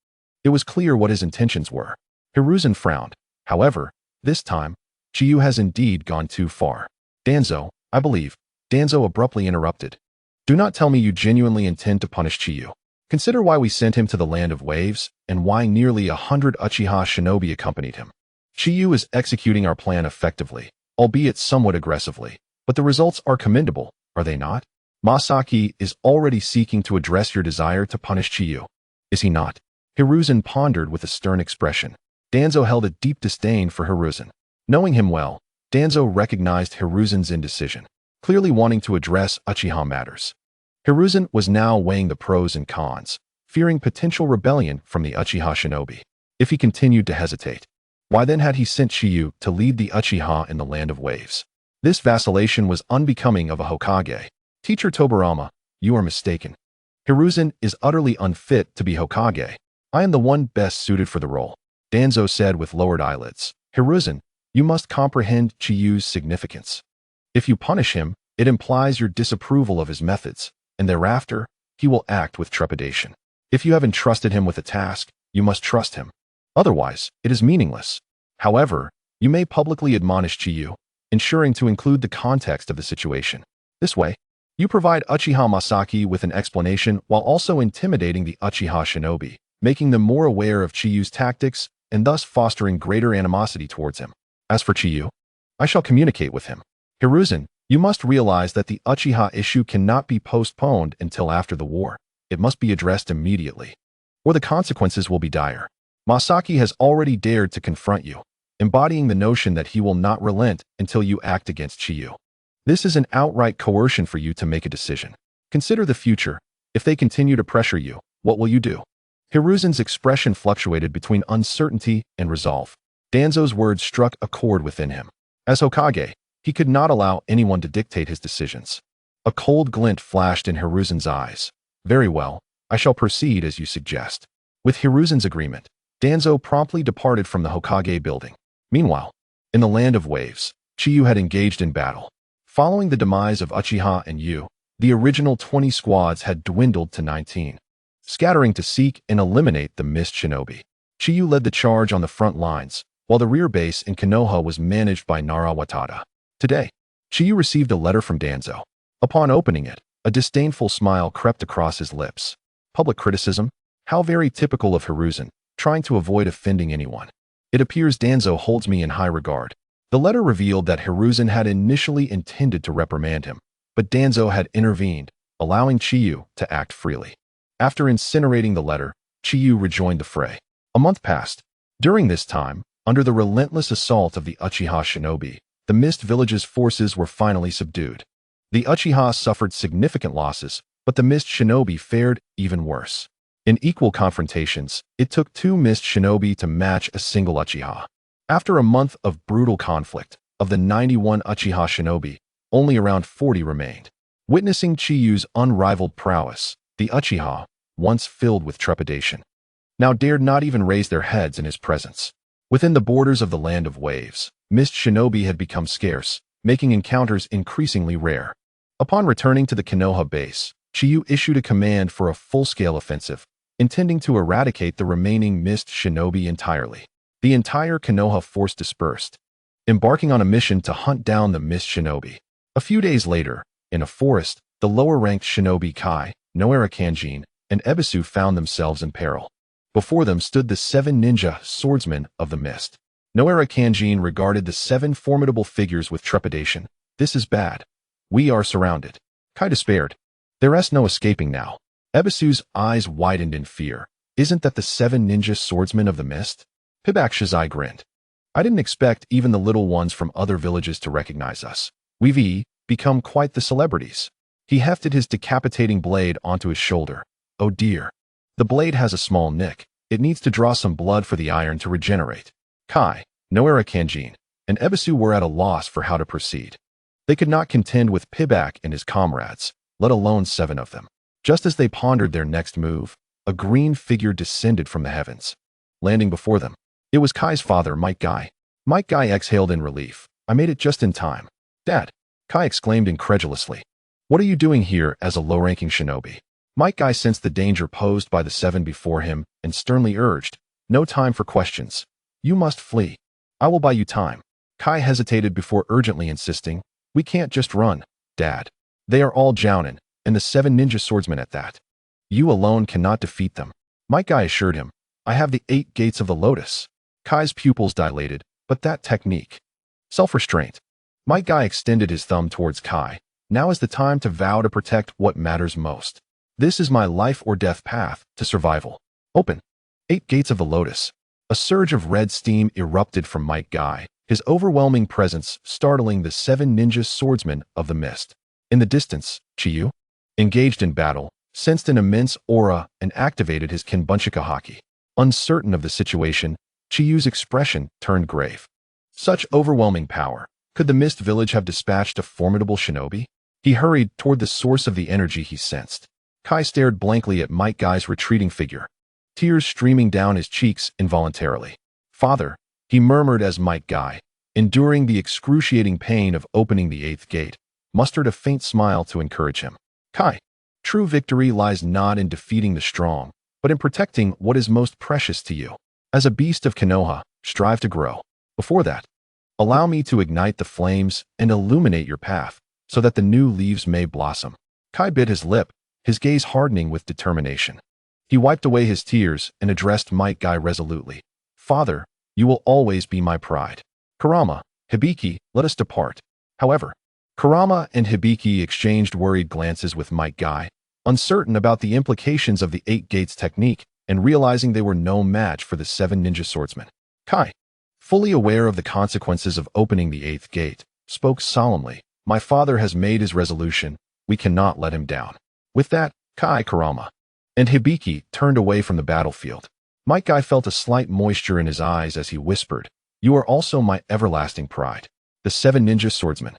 it was clear what his intentions were. Hiruzen frowned. However, this time, Chiyu has indeed gone too far. Danzo, I believe. Danzo abruptly interrupted. Do not tell me you genuinely intend to punish Chiyu. Consider why we sent him to the Land of Waves, and why nearly 100 Uchiha shinobi accompanied him. Chiyu is executing our plan effectively, albeit somewhat aggressively, but the results are commendable, are they not? Masaki is already seeking to address your desire to punish Chiyu. Is he not? Hiruzen pondered with a stern expression. Danzo held a deep disdain for Hiruzen. Knowing him well, Danzo recognized Hiruzen's indecision, clearly wanting to address Uchiha matters. Hiruzen was now weighing the pros and cons, fearing potential rebellion from the Uchiha shinobi. If he continued to hesitate, why then had he sent Chiyu to lead the Uchiha in the Land of Waves? This vacillation was unbecoming of a Hokage. Teacher Tobarama, you are mistaken. Hiruzen is utterly unfit to be Hokage. I am the one best suited for the role, Danzo said with lowered eyelids. Hiruzen, you must comprehend Chiyu's significance. If you punish him, it implies your disapproval of his methods, and thereafter, he will act with trepidation. If you have entrusted him with a task, you must trust him. Otherwise, it is meaningless. However, you may publicly admonish Chiyu, ensuring to include the context of the situation. This way, you provide Uchiha Masaki with an explanation while also intimidating the Uchiha shinobi, making them more aware of Chiyu's tactics and thus fostering greater animosity towards him. As for Chiyu, I shall communicate with him. Hiruzen, you must realize that the Uchiha issue cannot be postponed until after the war. It must be addressed immediately, or the consequences will be dire. Masaki has already dared to confront you, embodying the notion that he will not relent until you act against Chiyu. This is an outright coercion for you to make a decision. Consider the future. If they continue to pressure you, what will you do? Hiruzen's expression fluctuated between uncertainty and resolve. Danzo's words struck a chord within him. As Hokage, he could not allow anyone to dictate his decisions. A cold glint flashed in Hiruzen's eyes. Very well, I shall proceed as you suggest. With Hiruzen's agreement, Danzo promptly departed from the Hokage building. Meanwhile, in the Land of Waves, Chiyu had engaged in battle. Following the demise of Uchiha and Yu, the original 20 squads had dwindled to 19. Scattering to seek and eliminate the mist shinobi, Chiyu led the charge on the front lines, while the rear base in Konoha was managed by Nara Watada. Today, Chiyu received a letter from Danzo. Upon opening it, a disdainful smile crept across his lips. Public criticism? How very typical of Hiruzen, trying to avoid offending anyone. It appears Danzo holds me in high regard. The letter revealed that Hiruzen had initially intended to reprimand him, but Danzo had intervened, allowing Chiyu to act freely. After incinerating the letter, Chiyu rejoined the fray. A month passed. During this time, under the relentless assault of the Uchiha shinobi, the Mist Village's forces were finally subdued. The Uchiha suffered significant losses, but the Mist shinobi fared even worse. In equal confrontations, it took 2 Mist shinobi to match a single Uchiha. After a month of brutal conflict, of the 91 Uchiha shinobi, only around 40 remained. Witnessing Chiyu's unrivaled prowess, the Uchiha, once filled with trepidation, now dared not even raise their heads in his presence. Within the borders of the Land of Waves, Mist shinobi had become scarce, making encounters increasingly rare. Upon returning to the Konoha base, Chiyu issued a command for a full-scale offensive, intending to eradicate the remaining Mist shinobi entirely. The entire Konoha force dispersed, embarking on a mission to hunt down the Mist shinobi. A few days later, in a forest, the lower-ranked shinobi Kai, Noera Kanjin, and Ebisu found themselves in peril. Before them stood the 7 ninja swordsmen of the mist. Noera Kanjin regarded the 7 formidable figures with trepidation. This is bad. We are surrounded. Kai despaired. There's no escaping now. Ebisu's eyes widened in fear. Isn't that the 7 ninja swordsmen of the mist? Pibak Shizai grinned. I didn't expect even the little ones from other villages to recognize us. We've become quite the celebrities. He hefted his decapitating blade onto his shoulder. Oh dear. The blade has a small nick. It needs to draw some blood for the iron to regenerate. Kai, Noera Kanjin, and Ebisu were at a loss for how to proceed. They could not contend with Pibak and his comrades, let alone 7 of them. Just as they pondered their next move, a green figure descended from the heavens, landing before them. It was Kai's father, Might Guy. Might Guy exhaled in relief. I made it just in time. Dad, Kai exclaimed incredulously. What are you doing here as a low-ranking shinobi? Might Guy sensed the danger posed by the 7 before him and sternly urged, no time for questions. You must flee. I will buy you time. Kai hesitated before urgently insisting, we can't just run, Dad. They are all jounin, and the 7 ninja swordsmen at that. You alone cannot defeat them. Might Guy assured him, I have the 8 gates of the lotus. Kai's pupils dilated, but that technique. Self-restraint. Might Guy extended his thumb towards Kai. Now is the time to vow to protect what matters most. This is my life or death path to survival. Open. 8 gates of the lotus. A surge of red steam erupted from Might Guy, his overwhelming presence startling the 7 ninja swordsmen of the mist. In the distance, Chiyu, engaged in battle, sensed an immense aura and activated his Kenbunchika haki. Uncertain of the situation, Chiyu's expression turned grave. Such overwhelming power. Could the Mist Village have dispatched a formidable shinobi? He hurried toward the source of the energy he sensed. Kai stared blankly at Might Guy's retreating figure, tears streaming down his cheeks involuntarily. Father, he murmured as Might Guy, enduring the excruciating pain of opening the 8th gate, mustered a faint smile to encourage him. Kai, true victory lies not in defeating the strong, but in protecting what is most precious to you. As a beast of Konoha, strive to grow. Before that, allow me to ignite the flames and illuminate your path, so that the new leaves may blossom. Kai bit his lip, his gaze hardening with determination. He wiped away his tears and addressed Might Guy resolutely. Father, you will always be my pride. Kurama, Hibiki, let us depart. However, Kurama and Hibiki exchanged worried glances with Might Guy, uncertain about the implications of the 8 gates technique and realizing they were no match for the 7 ninja swordsmen. Kai, fully aware of the consequences of opening the 8th gate, spoke solemnly. My father has made his resolution. We cannot let him down. With that, Kai, Kurama, and Hibiki turned away from the battlefield. Might Guy felt a slight moisture in his eyes as he whispered, you are also my everlasting pride. The 7 ninja swordsmen.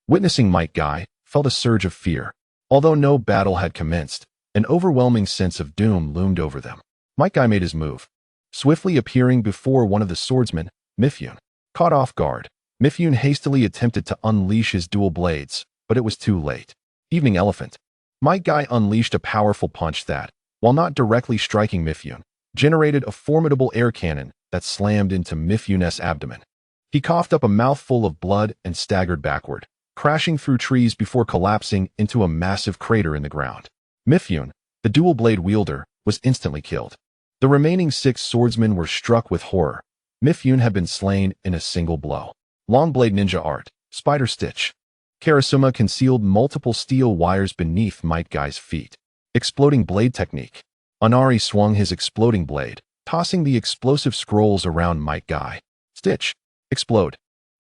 Witnessing Might Guy, felt a surge of fear. Although no battle had commenced, an overwhelming sense of doom loomed over them. Might Guy made his move, swiftly appearing before one of the swordsmen, Mifune. Caught off guard, Mifune hastily attempted to unleash his dual blades, but it was too late. Evening Elephant. Might Guy unleashed a powerful punch that, while not directly striking Mifune, generated a formidable air cannon that slammed into Mifune's abdomen. He coughed up a mouthful of blood and staggered backward, crashing through trees before collapsing into a massive crater in the ground. Mifune, the dual-blade wielder, was instantly killed. The remaining 6 swordsmen were struck with horror. Mifune had been slain in a single blow. Long-blade ninja art, spider stitch. Karasuma concealed multiple steel wires beneath Might Guy's feet. Exploding blade technique. Anari swung his exploding blade, tossing the explosive scrolls around Might Guy. Stitch. Explode.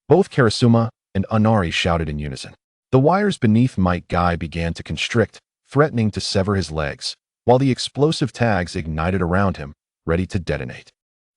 Both Karasuma and Anari shouted in unison. The wires beneath Might Guy began to constrict, threatening to sever his legs, while the explosive tags ignited around him, ready to detonate.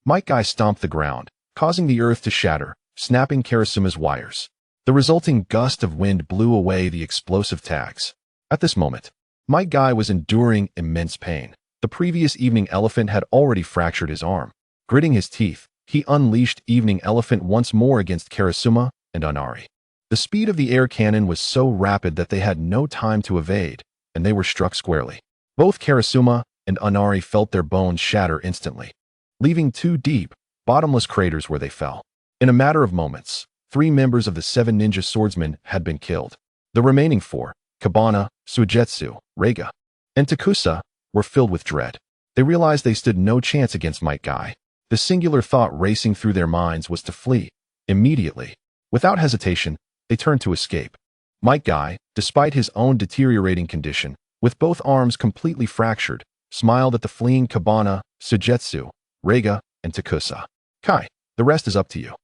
Might Guy stomped the ground, causing the earth to shatter, snapping Karasuma's wires. The resulting gust of wind blew away the explosive tags. At this moment, Might Guy was enduring immense pain. The previous Evening Elephant had already fractured his arm. Gritting his teeth, he unleashed Evening Elephant once more against Karasuma and Anari. The speed of the air cannon was so rapid that they had no time to evade, and they were struck squarely. Both Karasuma and Anari felt their bones shatter instantly, leaving 2 deep, bottomless craters where they fell. In a matter of moments, 3 members of the 7 ninja swordsmen had been killed. The remaining 4, Kabana, Suigetsu, Reiga, and Takusa, were filled with dread. They realized they stood no chance against Might Guy. The singular thought racing through their minds was to flee. Immediately, without hesitation, they turned to escape. Might Guy, despite his own deteriorating condition, with both arms completely fractured, smiled at the fleeing Kabana, Suigetsu, Reiga, and Takusa. Kai, the rest is up to you.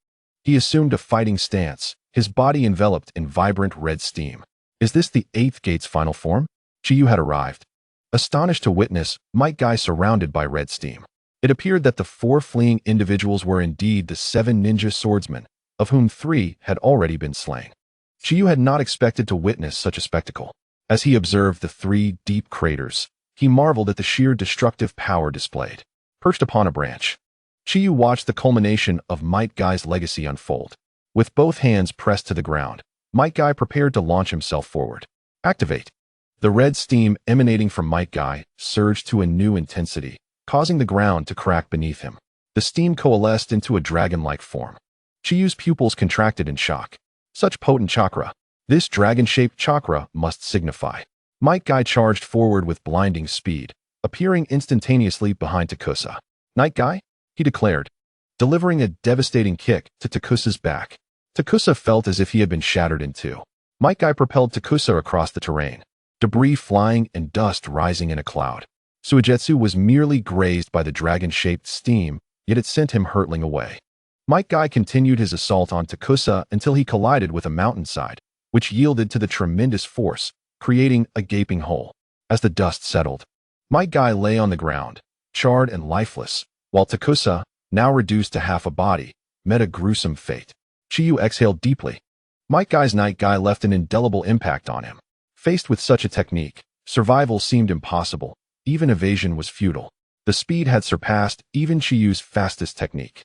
He assumed a fighting stance, his body enveloped in vibrant red steam. Is this the 8th gate's final form? Chiyu had arrived. Astonished to witness Might Guy surrounded by red steam. It appeared that the 4 fleeing individuals were indeed the 7 ninja swordsmen, of whom 3 had already been slain. Chiyu had not expected to witness such a spectacle. As he observed the 3 deep craters, he marveled at the sheer destructive power displayed. Perched upon a branch, Chiyu watched the culmination of Might Guy's legacy unfold. With both hands pressed to the ground, Might Guy prepared to launch himself forward. Activate. The red steam emanating from Might Guy surged to a new intensity, causing the ground to crack beneath him. The steam coalesced into a dragon-like form. Chiyu's pupils contracted in shock. Such potent chakra. This dragon-shaped chakra must signify. Might Guy charged forward with blinding speed, appearing instantaneously behind Takusa. Night Guy? He declared, delivering a devastating kick to Takusa's back. Takusa felt as if he had been shattered in 2. Might Guy propelled Takusa across the terrain, debris flying and dust rising in a cloud. Suigetsu was merely grazed by the dragon-shaped steam, yet it sent him hurtling away. Might Guy continued his assault on Takusa until he collided with a mountainside, which yielded to the tremendous force, creating a gaping hole. As the dust settled, Might Guy lay on the ground, charred and lifeless, while Takusa, now reduced to half a body, met a gruesome fate. Chiyu exhaled deeply. Might Guy's Night Guy left an indelible impact on him. Faced with such a technique, survival seemed impossible. Even evasion was futile. The speed had surpassed even Chiyu's fastest technique.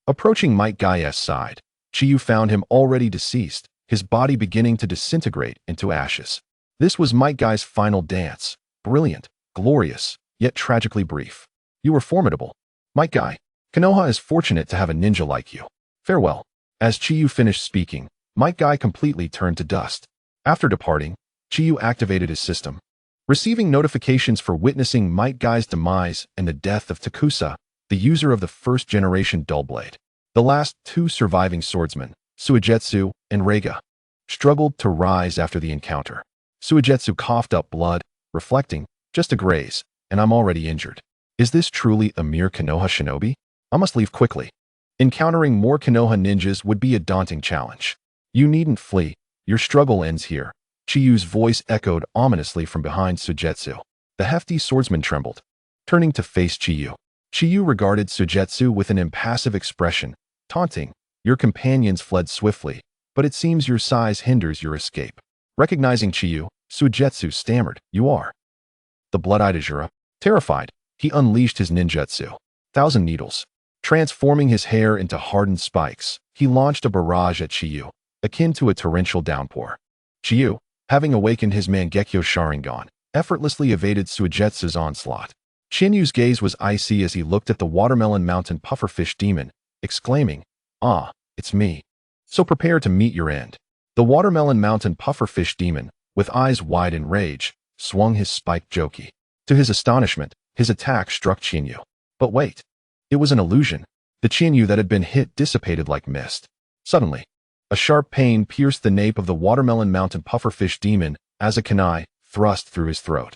Approaching Might Guy's side, Chiyu found him already deceased, his body beginning to disintegrate into ashes. This was Might Guy's final dance. Brilliant, glorious, yet tragically brief. You were formidable. Might Guy, Konoha is fortunate to have a ninja like you. Farewell. As Chiyu finished speaking, Might Guy completely turned to dust. After departing, Chiyu activated his system. Receiving notifications for witnessing Might Guy's demise and the death of Takusa, the user of the first-generation dull blade. The last 2 surviving swordsmen, Suigetsu and Reiga, struggled to rise after the encounter. Suigetsu coughed up blood, reflecting, just a graze, and I'm already injured. Is this truly a mere Konoha shinobi? I must leave quickly. Encountering more Konoha ninjas would be a daunting challenge. You needn't flee. Your struggle ends here. Chiyu's voice echoed ominously from behind Suigetsu. The hefty swordsman trembled. Turning to face Chiyu, Chiyu regarded Suigetsu with an impassive expression, taunting, your companions fled swiftly, but it seems your size hinders your escape. Recognizing Chiyu, Suigetsu stammered, you are. The blood-eyed Azura. Terrified, he unleashed his ninjutsu. 1,000 needles. Transforming his hair into hardened spikes, he launched a barrage at Chiyu, akin to a torrential downpour. Chiyu, having awakened his Mangekyo Sharingan, effortlessly evaded Suigetsu's onslaught. Chinyu's gaze was icy as he looked at the watermelon mountain pufferfish demon, exclaiming, ah, it's me. So prepare to meet your end. The Watermelon Mountain pufferfish demon, with eyes wide in rage, swung his spiked joki. To his astonishment, his attack struck Chiyu. But wait. It was an illusion. The Chiyu that had been hit dissipated like mist. Suddenly, a sharp pain pierced the nape of the Watermelon Mountain pufferfish demon as a kunai thrust through his throat.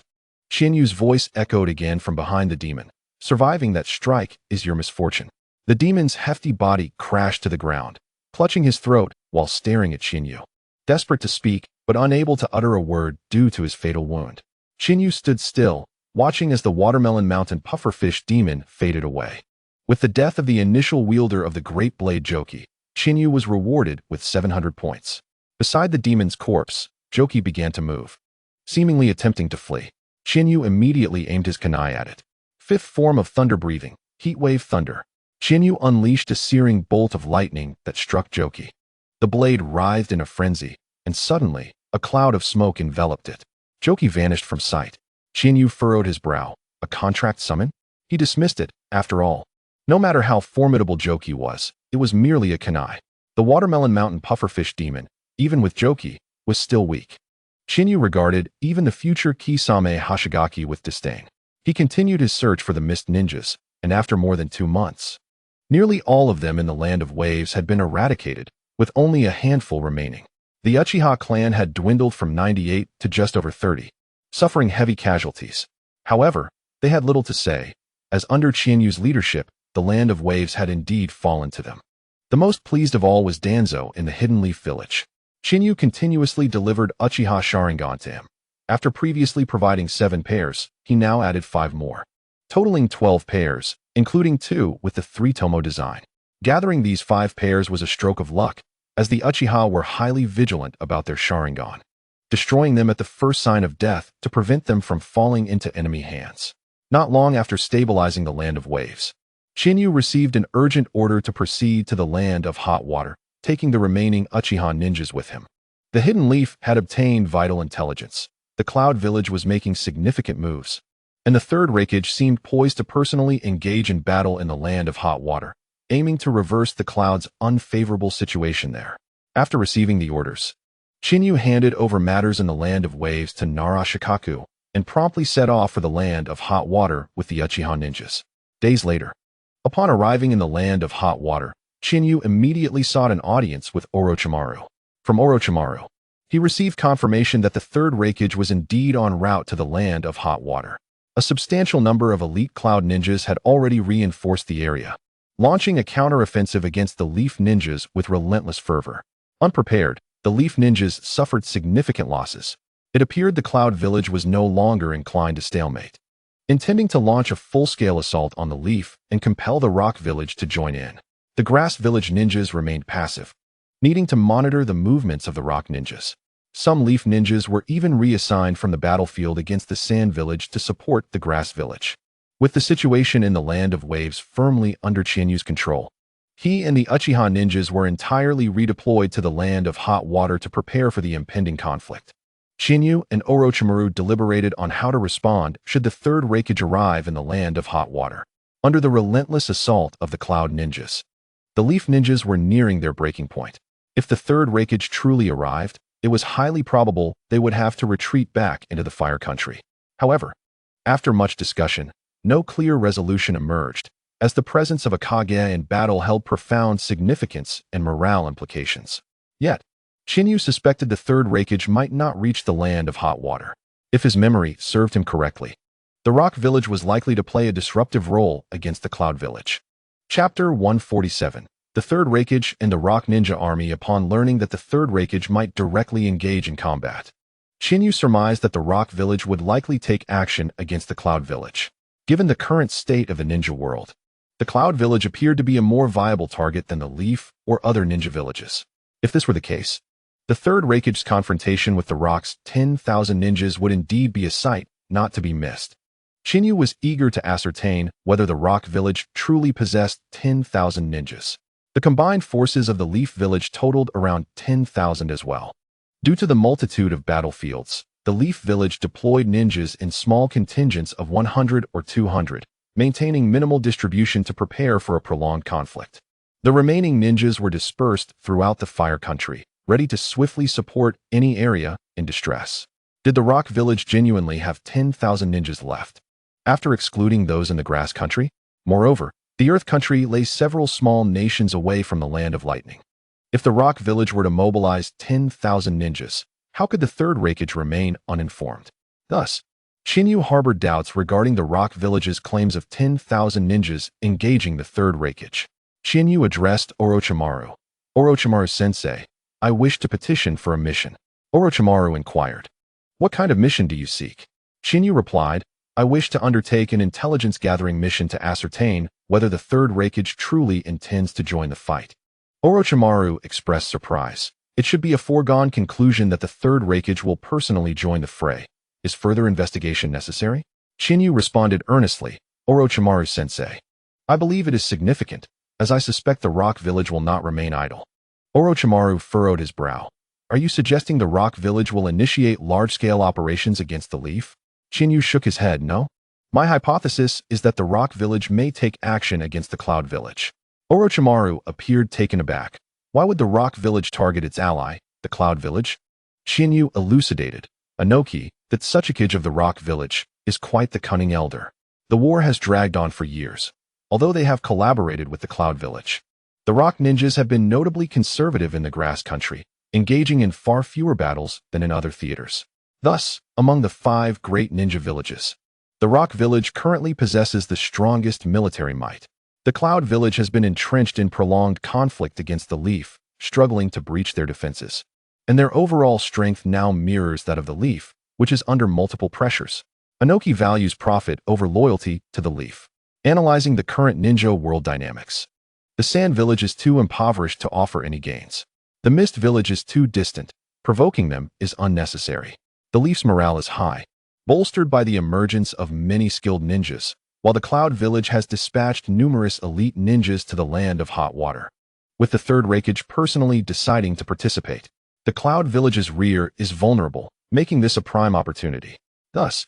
Chinyu's voice echoed again from behind the demon. Surviving that strike is your misfortune. The demon's hefty body crashed to the ground, clutching his throat while staring at Chinyu. Desperate to speak, but unable to utter a word due to his fatal wound. Chinyu stood still, watching as the Watermelon Mountain pufferfish demon faded away. With the death of the initial wielder of the Great Blade Joki, Chinyu was rewarded with 700 points. Beside the demon's corpse, Joki began to move, seemingly attempting to flee. Chinyu immediately aimed his kunai at it. Fifth form of thunder breathing, heatwave thunder. Chinyu unleashed a searing bolt of lightning that struck Joki. The blade writhed in a frenzy, and suddenly, a cloud of smoke enveloped it. Joki vanished from sight. Chinyu furrowed his brow. A contract summon? He dismissed it, after all. No matter how formidable Joki was, it was merely a kunai. The Watermelon Mountain pufferfish demon, even with Joki, was still weak. Chinyu regarded even the future Kisame Hashigaki with disdain. He continued his search for the mist ninjas, and after more than 2 months, nearly all of them in the Land of Waves had been eradicated, with only a handful remaining. The Uchiha clan had dwindled from 98 to just over 30, suffering heavy casualties. However, they had little to say, as under Chinyu's leadership, the Land of Waves had indeed fallen to them. The most pleased of all was Danzo in the Hidden Leaf Village. Chinyu continuously delivered Uchiha Sharingan to him. After previously providing 7 pairs, he now added 5 more, totaling 12 pairs, including 2 with the 3-tomo design. Gathering these 5 pairs was a stroke of luck, as the Uchiha were highly vigilant about their Sharingan, destroying them at the first sign of death to prevent them from falling into enemy hands. Not long after stabilizing the Land of Waves, Chinyu received an urgent order to proceed to the Land of Hot Water, taking the remaining Uchiha ninjas with him. The Hidden Leaf had obtained vital intelligence. The Cloud Village was making significant moves, and the Third Raikage seemed poised to personally engage in battle in the Land of Hot Water, aiming to reverse the Cloud's unfavorable situation there. After receiving the orders, Chinyu handed over matters in the Land of Waves to Nara Shikaku and promptly set off for the Land of Hot Water with the Uchiha ninjas. Days later, upon arriving in the Land of Hot Water, Chinyu immediately sought an audience with Orochimaru. From Orochimaru, he received confirmation that the Third Raikage was indeed en route to the Land of Hot Water. A substantial number of elite Cloud ninjas had already reinforced the area, launching a counteroffensive against the Leaf ninjas with relentless fervor. Unprepared, the Leaf ninjas suffered significant losses. It appeared the Cloud Village was no longer inclined to stalemate, intending to launch a full-scale assault on the Leaf and compel the Rock Village to join in. The Grass Village ninjas remained passive, needing to monitor the movements of the Rock ninjas. Some Leaf ninjas were even reassigned from the battlefield against the Sand Village to support the Grass Village. With the situation in the Land of Waves firmly under Chinyu's control, he and the Uchiha ninjas were entirely redeployed to the Land of Hot Water to prepare for the impending conflict. Chinyu and Orochimaru deliberated on how to respond should the Third Raikage arrive in the Land of Hot Water. Under the relentless assault of the Cloud ninjas, the Leaf ninjas were nearing their breaking point. If the Third Raikage truly arrived, it was highly probable they would have to retreat back into the Fire Country. However, after much discussion, no clear resolution emerged, as the presence of a Kage in battle held profound significance and morale implications. Yet, Chinyu suspected the Third Raikage might not reach the Land of Hot Water. If his memory served him correctly, the Rock Village was likely to play a disruptive role against the Cloud Village. Chapter 147. The Third Raikage and the Rock Ninja Army. Upon learning that the Third Raikage might directly engage in combat, Chinyu surmised that the Rock Village would likely take action against the Cloud Village. Given the current state of the ninja world, the Cloud Village appeared to be a more viable target than the Leaf or other ninja villages. If this were the case, the Third Raikage's confrontation with the Rock's 10,000 ninjas would indeed be a sight not to be missed. Chinyu was eager to ascertain whether the Rock Village truly possessed 10,000 ninjas. The combined forces of the Leaf Village totaled around 10,000 as well. Due to the multitude of battlefields, the Leaf Village deployed ninjas in small contingents of 100 or 200, maintaining minimal distribution to prepare for a prolonged conflict. The remaining ninjas were dispersed throughout the Fire Country, ready to swiftly support any area in distress. Did the rock village genuinely have 10,000 ninjas left, after excluding those in the grass country? Moreover, the earth country lay several small nations away from the land of lightning. If the rock village were to mobilize 10,000 ninjas, how could the third Raikage remain uninformed? Thus, Chiyu harbored doubts regarding the rock village's claims of 10,000 ninjas engaging the third Raikage. Chiyu addressed Orochimaru. Orochimaru-sensei, I wish to petition for a mission. Orochimaru inquired. What kind of mission do you seek? Chiyu replied, I wish to undertake an intelligence-gathering mission to ascertain whether the third Raikage truly intends to join the fight. Orochimaru expressed surprise. It should be a foregone conclusion that the third Raikage will personally join the fray. Is further investigation necessary? Chiyu responded earnestly, Orochimaru-sensei. I believe it is significant, as I suspect the rock village will not remain idle. Orochimaru furrowed his brow. Are you suggesting the rock village will initiate large-scale operations against the leaf? Chiyu shook his head. No. My hypothesis is that the rock village may take action against the cloud village. Orochimaru appeared taken aback. Why would the rock village target its ally, the cloud village? Chiyu elucidated. Inoki, that Tsuchikage of the rock village, is quite the cunning elder. The war has dragged on for years, although they have collaborated with the cloud village. The rock ninjas have been notably conservative in the grass country, engaging in far fewer battles than in other theaters. Thus, among the 5 great ninja villages, the rock village currently possesses the strongest military might. The cloud village has been entrenched in prolonged conflict against the leaf, struggling to breach their defenses. And their overall strength now mirrors that of the leaf, which is under multiple pressures. Inoki values profit over loyalty to the leaf. Analyzing the current ninja world dynamics. The sand village is too impoverished to offer any gains. The mist village is too distant. Provoking them is unnecessary. The leaf's morale is high, bolstered by the emergence of many skilled ninjas, while the cloud village has dispatched numerous elite ninjas to the land of hot water. With the third Raikage personally deciding to participate, the cloud village's rear is vulnerable, making this a prime opportunity. Thus,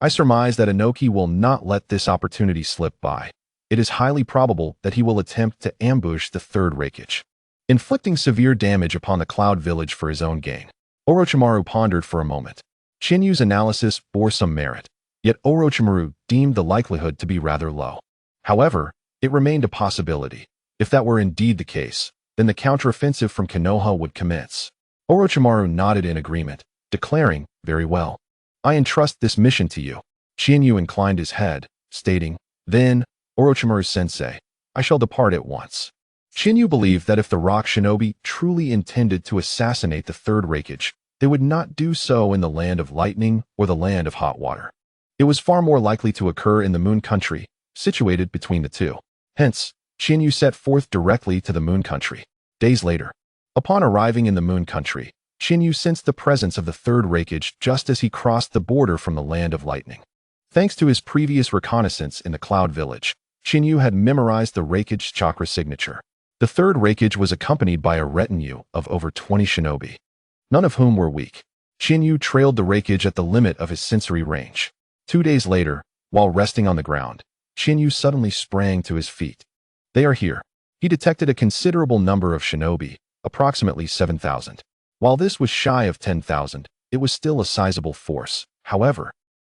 I surmise that Inoki will not let this opportunity slip by. It is highly probable that he will attempt to ambush the third Raikage, inflicting severe damage upon the cloud village for his own gain. Orochimaru pondered for a moment. Chinyu's analysis bore some merit, yet Orochimaru deemed the likelihood to be rather low. However, it remained a possibility. If that were indeed the case, then the counteroffensive from Konoha would commence. Orochimaru nodded in agreement, declaring, very well. I entrust this mission to you. Chiyu inclined his head, stating, Then, Orochimaru-sensei, I shall depart at once. Chiyu believed that if the rock shinobi truly intended to assassinate the third Raikage, they would not do so in the land of lightning or the land of hot water. It was far more likely to occur in the moon country, situated between the two. Hence, Chiyu set forth directly to the moon country. Days later, upon arriving in the moon country, Chiyu sensed the presence of the third Raikage just as he crossed the border from the land of lightning. Thanks to his previous reconnaissance in the cloud village, Chiyu had memorized the Raikage's chakra signature. The third Raikage was accompanied by a retinue of over 20 shinobi, none of whom were weak. Chiyu trailed the Raikage at the limit of his sensory range. 2 days later, while resting on the ground, Chiyu suddenly sprang to his feet. They are here. He detected a considerable number of shinobi, approximately 7,000. While this was shy of 10,000, it was still a sizable force. However,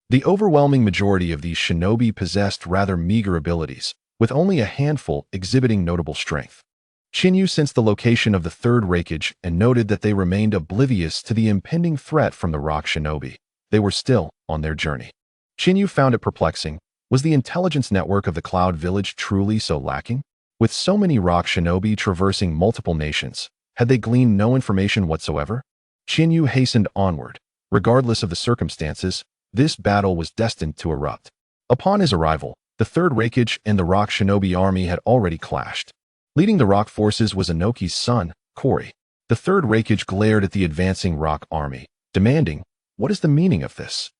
the overwhelming majority of these shinobi possessed rather meager abilities, with only a handful exhibiting notable strength. Chiyu sensed the location of the third Raikage and noted that they remained oblivious to the impending threat from the rock shinobi. They were still on their journey. Chiyu found it perplexing. Was the intelligence network of the cloud village truly so lacking? With so many rock shinobi traversing multiple nations, had they gleaned no information whatsoever? Chiyu hastened onward. Regardless of the circumstances, this battle was destined to erupt. Upon his arrival, the third Raikage and the rock shinobi army had already clashed. Leading the rock forces was Inoki's son, Kori. The third Raikage glared at the advancing rock army, demanding, What is the meaning of this?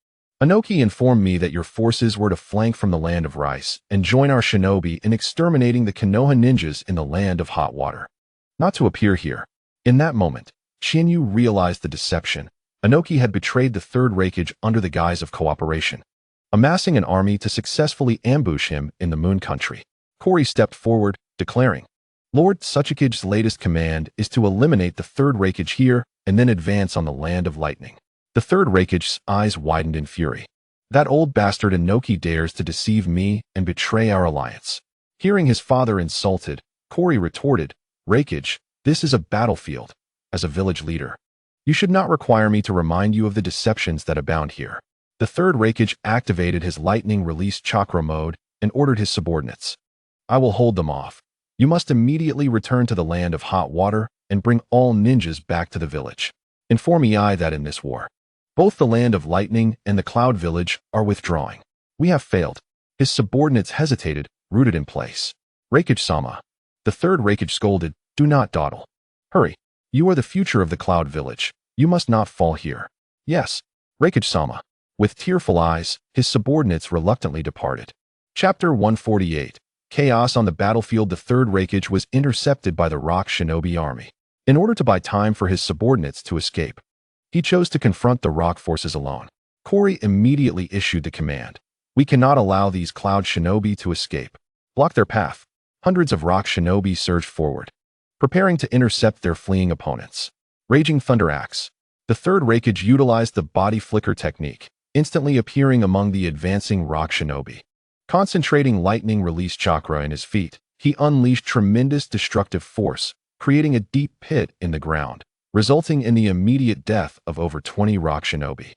Inoki informed me that your forces were to flank from the land of rice and join our shinobi in exterminating the Konoha ninjas in the land of hot water. Not to appear here. In that moment, Chiyu realized the deception. Inoki had betrayed the third Raikage under the guise of cooperation, amassing an army to successfully ambush him in the moon country. Kori stepped forward, declaring, Lord Tsuchikige's latest command is to eliminate the third Raikage here and then advance on the land of lightning. The third Raikage's eyes widened in fury. That old bastard Inoki dares to deceive me and betray our alliance. Hearing his father insulted, Kori retorted, Raikage, this is a battlefield. As a village leader, you should not require me to remind you of the deceptions that abound here. The third Raikage activated his lightning release chakra mode and ordered his subordinates. I will hold them off. You must immediately return to the land of hot water and bring all ninjas back to the village. Inform EI that in this war, both the land of lightning and the cloud village are withdrawing. We have failed. His subordinates hesitated, rooted in place. Raikage-sama. The third Raikage scolded, do not dawdle. Hurry. You are the future of the cloud village. You must not fall here. Yes. Raikage-sama. With tearful eyes, his subordinates reluctantly departed. Chapter 148. Chaos on the battlefield. The third Raikage was intercepted by the rock shinobi army. In order to buy time for his subordinates to escape, he chose to confront the rock forces alone. Kori immediately issued the command. We cannot allow these cloud shinobi to escape. Block their path. Hundreds of rock shinobi surged forward, preparing to intercept their fleeing opponents. Raging Thunder Axe. The third Raikage utilized the body flicker technique, instantly appearing among the advancing rock shinobi. Concentrating lightning release chakra in his feet, he unleashed tremendous destructive force, creating a deep pit in the ground, resulting in the immediate death of over 20 rock shinobi,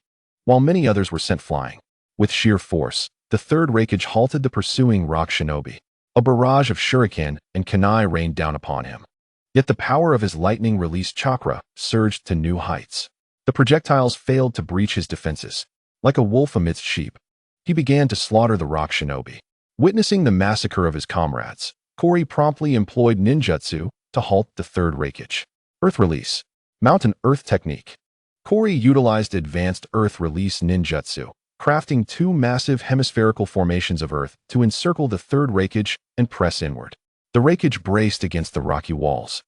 while many others were sent flying. With sheer force, the third Raikage halted the pursuing rock shinobi. A barrage of shuriken and kunai rained down upon him. Yet the power of his lightning release chakra surged to new heights. The projectiles failed to breach his defenses. Like a wolf amidst sheep, he began to slaughter the rock shinobi. Witnessing the massacre of his comrades, Kori promptly employed ninjutsu to halt the third Raikage. Earth Release. Mountain Earth Technique. Kori utilized advanced Earth Release ninjutsu, crafting two massive hemispherical formations of earth to encircle the third Raikage and press inward. The Raikage braced against the rocky walls,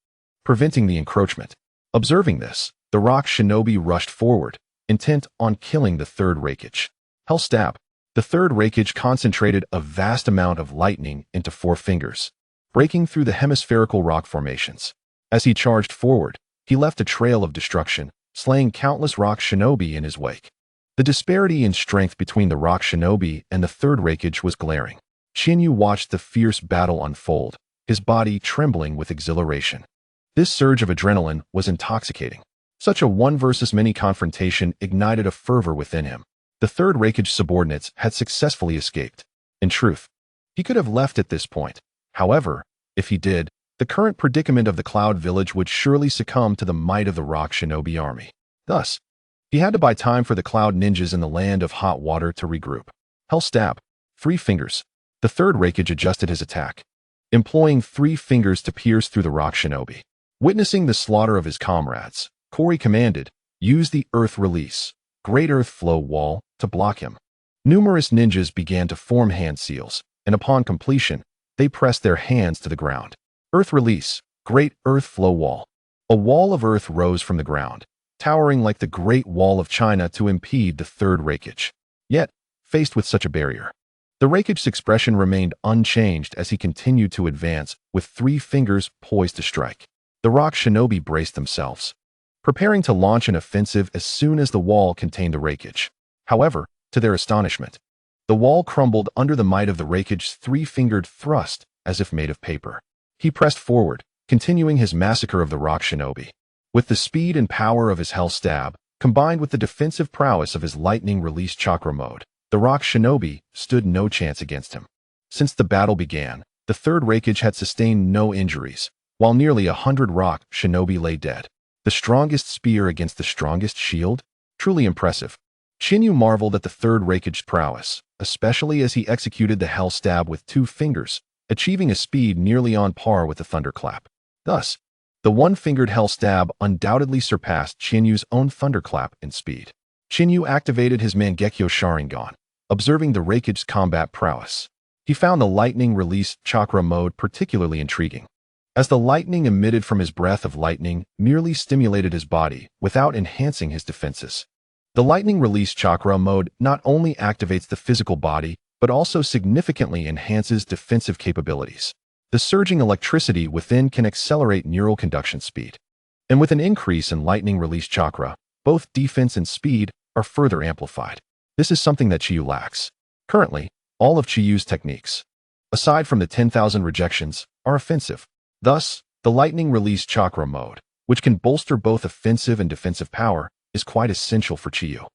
preventing the encroachment. Observing this, the rock shinobi rushed forward, intent on killing the third Raikage. Hell Stab. The third Raikage concentrated a vast amount of lightning into 4 fingers, breaking through the hemispherical rock formations. As he charged forward, he left a trail of destruction, slaying countless rock shinobi in his wake. The disparity in strength between the rock shinobi and the third Raikage was glaring. Chiyu watched the fierce battle unfold, his body trembling with exhilaration. This surge of adrenaline was intoxicating. Such a one versus many confrontation ignited a fervor within him. The third Raikage subordinates had successfully escaped. In truth, he could have left at this point. However, if he did, the current predicament of the Cloud Village would surely succumb to the might of the rock shinobi army. Thus, he had to buy time for the Cloud Ninjas in the land of hot water to regroup. Hell Stab. 3 fingers. The third Raikage adjusted his attack, employing 3 fingers to pierce through the rock shinobi. Witnessing the slaughter of his comrades, Kori commanded, use the Earth Release, Great Earth Flow Wall, to block him. Numerous ninjas began to form hand seals, and upon completion, they pressed their hands to the ground. Earth Release, Great Earth Flow Wall. A wall of earth rose from the ground, towering like the Great Wall of China to impede the third Raikage. Yet, faced with such a barrier, the Raikage's expression remained unchanged as he continued to advance, with 3 fingers poised to strike. The rock shinobi braced themselves, preparing to launch an offensive as soon as the wall contained the Raikage. However, to their astonishment, the wall crumbled under the might of the Raikage's 3-fingered thrust, as if made of paper. He pressed forward, continuing his massacre of the rock shinobi. With the speed and power of his Hell Stab, combined with the defensive prowess of his lightning release chakra mode, the rock shinobi stood no chance against him. Since the battle began, the third Raikage had sustained no injuries, while nearly 100 rock shinobi lay dead. The strongest spear against the strongest shield? Truly impressive. Chiyu marveled at the third Raikage's prowess, especially as he executed the Hell Stab with 2 fingers, achieving a speed nearly on par with the Thunderclap. Thus, the 1-fingered Hell Stab undoubtedly surpassed Chinyu's own Thunderclap in speed. Chiyu activated his Mangekyo Sharingan, observing the Raikage's combat prowess. He found the lightning release chakra mode particularly intriguing, as the lightning emitted from his breath of lightning merely stimulated his body without enhancing his defenses. The lightning release chakra mode not only activates the physical body, but also significantly enhances defensive capabilities. The surging electricity within can accelerate neural conduction speed. And with an increase in lightning release chakra, both defense and speed are further amplified. This is something that Chiyu lacks. Currently, all of Chiyu's techniques, aside from the 10,000 rejections, are offensive. Thus, the lightning release chakra mode, which can bolster both offensive and defensive power, is quite essential for Chiyu.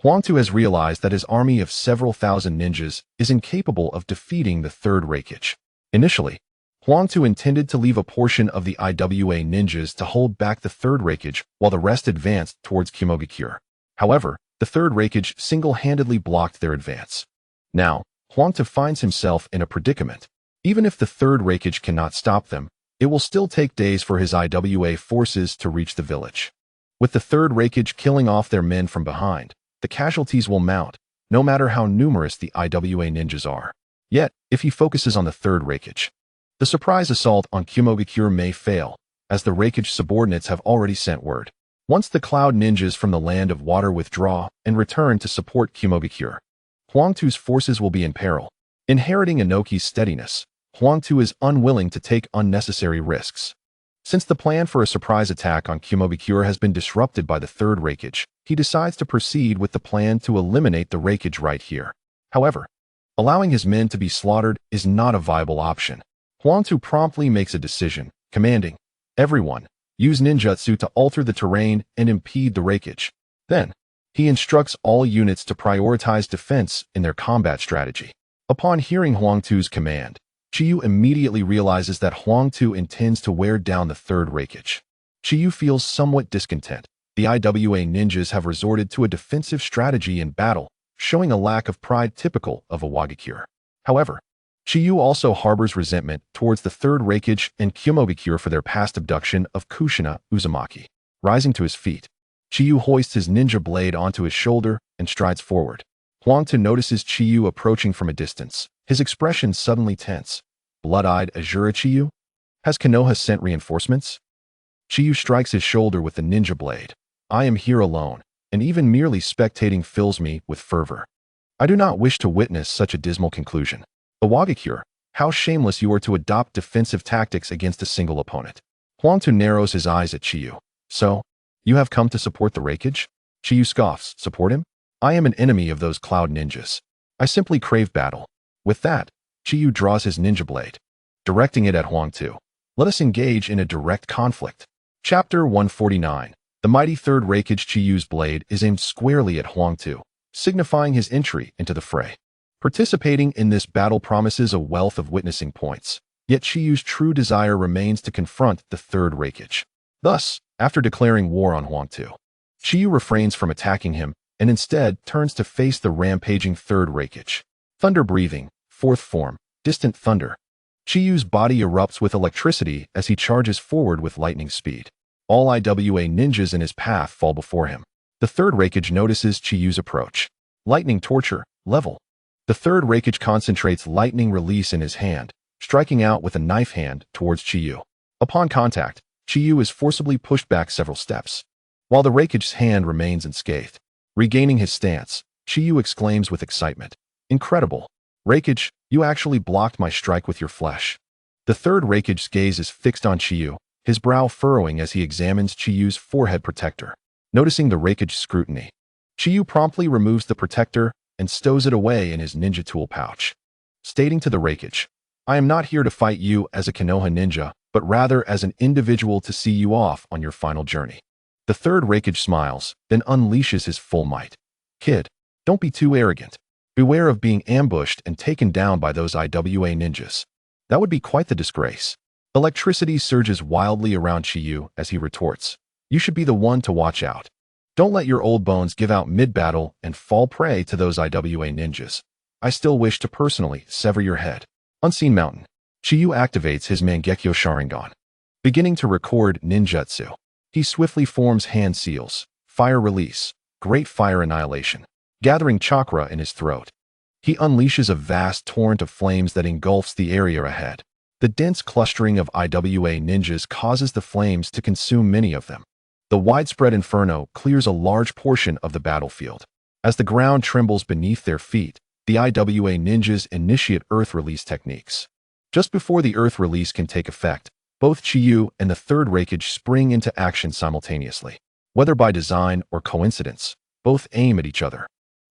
Huangtu has realized that his army of several thousand ninjas is incapable of defeating the third Reikage. Initially, Huangtu intended to leave a portion of the IWA ninjas to hold back the third Reikage while the rest advanced towards Kumogakure. However, the third Reikage single-handedly blocked their advance. Now, Huangtu finds himself in a predicament. Even if the third Reikage cannot stop them, it will still take days for his IWA forces to reach the village. With the third Reikage killing off their men from behind, the casualties will mount, no matter how numerous the IWA ninjas are. Yet, if he focuses on the third Reikage, the surprise assault on Kumogakure may fail, as the Reikage subordinates have already sent word. Once the cloud ninjas from the land of water withdraw and return to support Kumogakure, Huangtu's forces will be in peril. Inheriting Inoki's steadiness, Huangtu is unwilling to take unnecessary risks. Since the plan for a surprise attack on Kumogakure has been disrupted by the third Reikage, he decides to proceed with the plan to eliminate the Reikage right here. However, allowing his men to be slaughtered is not a viable option. Huangtu promptly makes a decision, commanding, "Everyone, use ninjutsu to alter the terrain and impede the Reikage." Then, he instructs all units to prioritize defense in their combat strategy. Upon hearing Huangtu's command, Chiyu immediately realizes that Huangtu intends to wear down the third Reikage. Chiyu feels somewhat discontent. The IWA ninjas have resorted to a defensive strategy in battle, showing a lack of pride typical of a Wagakure. However, Chiyu also harbors resentment towards the third Reikage and Kumogakure for their past abduction of Kushina Uzumaki. Rising to his feet, Chiyu hoists his ninja blade onto his shoulder and strides forward. Huangtu notices Chiyu approaching from a distance. His expression suddenly tense. Blood-eyed Azura Chiyu? Has Konoha sent reinforcements? Chiyu strikes his shoulder with the ninja blade. "I am here alone, and even merely spectating fills me with fervor. I do not wish to witness such a dismal conclusion. The Wagakure, how shameless you are to adopt defensive tactics against a single opponent." Huangtu narrows his eyes at Chiyu. "So, you have come to support the Reikage?" Chiyu scoffs. "Support him? I am an enemy of those cloud ninjas. I simply crave battle." With that, Chiyu draws his ninja blade, directing it at Huangtu. "Let us engage in a direct conflict." Chapter 149. The mighty third Reikage. Chiyu's blade is aimed squarely at Huangtu, signifying his entry into the fray. Participating in this battle promises a wealth of witnessing points, yet Chiyu's true desire remains to confront the third Reikage. Thus, after declaring war on Huangtu, Chiyu refrains from attacking him and instead turns to face the rampaging third Reikage. Thunder breathing, fourth form, distant thunder. Chiyu's body erupts with electricity as he charges forward with lightning speed. All IWA ninjas in his path fall before him. The third Reikage notices Chiyu's approach. Lightning torture, level. The third Reikage concentrates lightning release in his hand, striking out with a knife hand towards Chiyu. Upon contact, Chiyu is forcibly pushed back several steps, while the Reikage's hand remains unscathed. Regaining his stance, Chiyu exclaims with excitement, "Incredible! Reikage, you actually blocked my strike with your flesh." The third Reikage's gaze is fixed on Chiyu, his brow furrowing as he examines Chiyu's forehead protector. Noticing the Reikage's scrutiny, Chiyu promptly removes the protector and stows it away in his ninja tool pouch, stating to the Reikage, "I am not here to fight you as a Konoha ninja, but rather as an individual to see you off on your final journey." The third Reikage smiles, then unleashes his full might. "Kid, don't be too arrogant. Beware of being ambushed and taken down by those IWA ninjas. That would be quite the disgrace." Electricity surges wildly around Chiyu as he retorts, "You should be the one to watch out. Don't let your old bones give out mid-battle and fall prey to those IWA ninjas. I still wish to personally sever your head." Unseen Mountain. Chiyu activates his Mangekyo Sharingan. Beginning to record ninjutsu, he swiftly forms hand seals, fire release, great fire annihilation, gathering chakra in his throat. He unleashes a vast torrent of flames that engulfs the area ahead. The dense clustering of IWA ninjas causes the flames to consume many of them. The widespread inferno clears a large portion of the battlefield. As the ground trembles beneath their feet, the IWA ninjas initiate earth release techniques. Just before the Earth release can take effect, both Chiyu and the third Reikage spring into action simultaneously. Whether by design or coincidence, both aim at each other,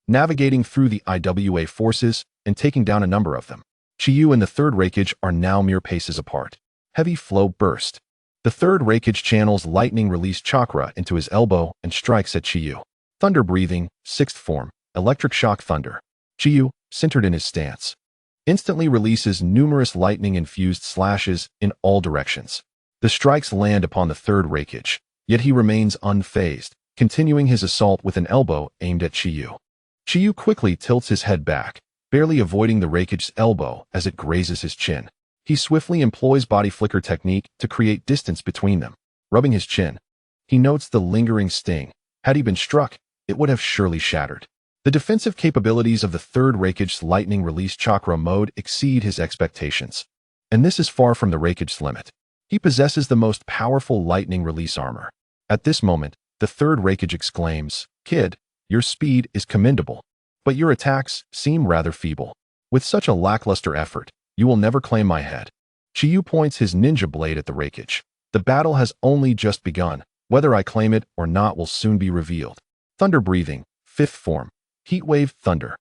navigating through the IWA forces and taking down a number of them. Chiyu and the third Reikage are now mere paces apart. Heavy flow burst. The third Reikage channels lightning release chakra into his elbow and strikes at Chiyu. Thunder breathing, sixth form, electric shock thunder. Chiyu, centered in his stance, instantly releases numerous lightning-infused slashes in all directions. The strikes land upon the third Reikage, yet he remains unfazed, continuing his assault with an elbow aimed at Chiyu. Chiyu quickly tilts his head back, barely avoiding the Reikage's elbow as it grazes his chin. He swiftly employs body flicker technique to create distance between them. Rubbing his chin, he notes the lingering sting. Had he been struck, it would have surely shattered. The defensive capabilities of the third Reikage's lightning release chakra mode exceed his expectations. And this is far from the Reikage's limit. He possesses the most powerful lightning release armor. At this moment, the third Reikage exclaims, "Kid, your speed is commendable, but your attacks seem rather feeble. With such a lackluster effort, you will never claim my head." Chiyu points his ninja blade at the Reikage. "The battle has only just begun. Whether I claim it or not will soon be revealed." Thunder breathing, fifth form, heatwave thunder.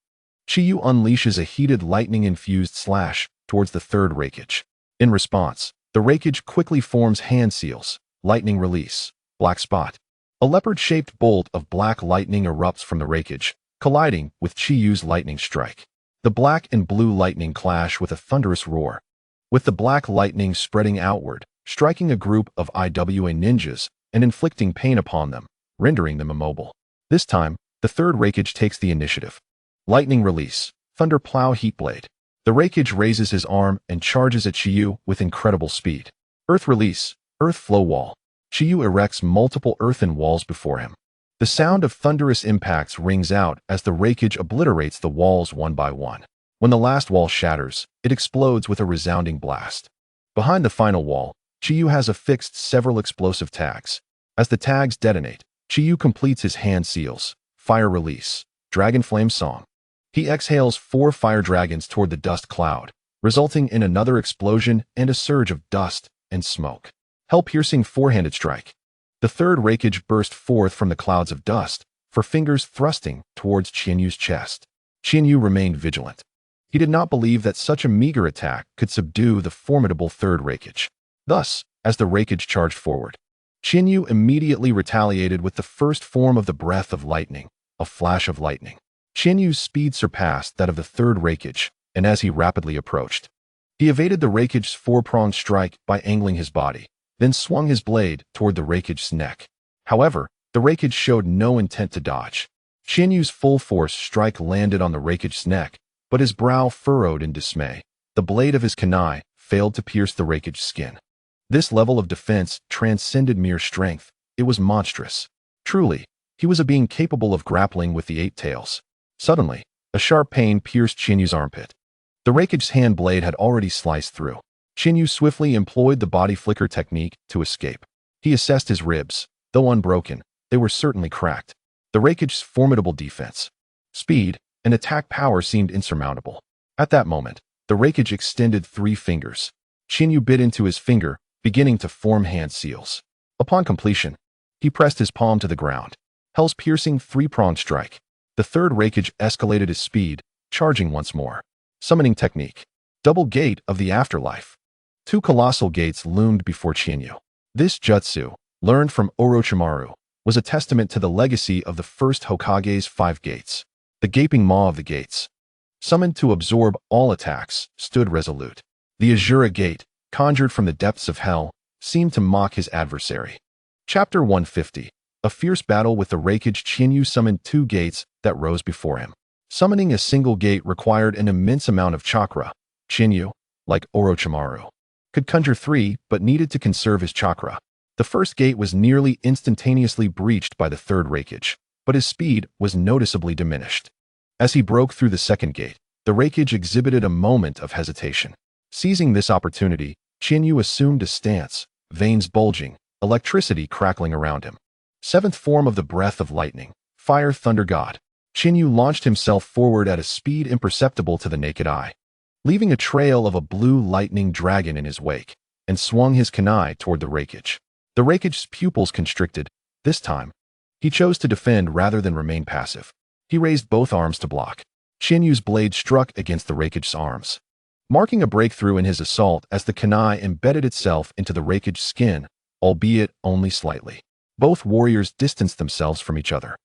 Chiyu unleashes a heated lightning-infused slash towards the third Reikage. In response, the Reikage quickly forms hand seals, lightning release, black spot. A leopard-shaped bolt of black lightning erupts from the Reikage, colliding with Chiyu's lightning strike. The black and blue lightning clash with a thunderous roar, with the black lightning spreading outward, striking a group of IWA ninjas and inflicting pain upon them, rendering them immobile. This time, the third Reikage takes the initiative. Lightning release, thunder plow heatblade. The Reikage raises his arm and charges at Chiyu with incredible speed. Earth release, earth flow wall. Chiyu erects multiple earthen walls before him. The sound of thunderous impacts rings out as the Reikage obliterates the walls one by one. When the last wall shatters, it explodes with a resounding blast. Behind the final wall, Chiyu has affixed several explosive tags. As the tags detonate, Chiyu completes his hand seals, fire release, dragon flame song. He exhales 4 fire dragons toward the dust cloud, resulting in another explosion and a surge of dust and smoke. Hell-piercing four-handed strike. The third Reikage burst forth from the clouds of dust, for fingers thrusting towards Chinyu's chest. Chinyu remained vigilant. He did not believe that such a meager attack could subdue the formidable third Reikage. Thus, as the Reikage charged forward, Chinyu immediately retaliated with the first form of the breath of lightning, a flash of lightning. Chinyu's speed surpassed that of the third Reikage, and as he rapidly approached, he evaded the Reikage's four-pronged strike by angling his body, then swung his blade toward the Reikage's neck. However, the Reikage showed no intent to dodge. Chinyu's full-force strike landed on the Reikage's neck, but his brow furrowed in dismay. The blade of his kunai failed to pierce the Reikage's skin. This level of defense transcended mere strength. It was monstrous. Truly, he was a being capable of grappling with the eight tails. Suddenly, a sharp pain pierced Chinyu's armpit. The Reikage's hand blade had already sliced through. Chinyu swiftly employed the body flicker technique to escape. He assessed his ribs. Though unbroken, they were certainly cracked. The Reikage's formidable defense, speed, and attack power seemed insurmountable. At that moment, the Reikage extended 3 fingers. Chinyu bit into his finger, beginning to form hand seals. Upon completion, he pressed his palm to the ground. Hell's piercing 3-pronged strike. The third Reikage escalated his speed, charging once more. Summoning technique. Double gate of the afterlife. 2 colossal gates loomed before Chinyu. This jutsu, learned from Orochimaru, was a testament to the legacy of the first Hokage's 5 gates. The gaping maw of the gates, summoned to absorb all attacks, stood resolute. The Azura gate, conjured from the depths of hell, seemed to mock his adversary. Chapter 150. A fierce battle with the Reikage. Chinyu summoned 2 gates that rose before him. Summoning a single gate required an immense amount of chakra. Chinyu, like Orochimaru, could conjure 3 but needed to conserve his chakra. The first gate was nearly instantaneously breached by the third Reikage, but his speed was noticeably diminished. As he broke through the second gate, the Reikage exhibited a moment of hesitation. Seizing this opportunity, Chinyu assumed a stance, veins bulging, electricity crackling around him. 7th form of the breath of lightning, fire thunder god. Chinyu launched himself forward at a speed imperceptible to the naked eye. leaving a trail of a blue lightning dragon in his wake, and swung his kunai toward the Raikage. The Raikage's pupils constricted. This time, he chose to defend rather than remain passive. He raised both arms to block. Chinyu's blade struck against the Raikage's arms, marking a breakthrough in his assault as the kunai embedded itself into the Raikage's skin, albeit only slightly. Both warriors distanced themselves from each other.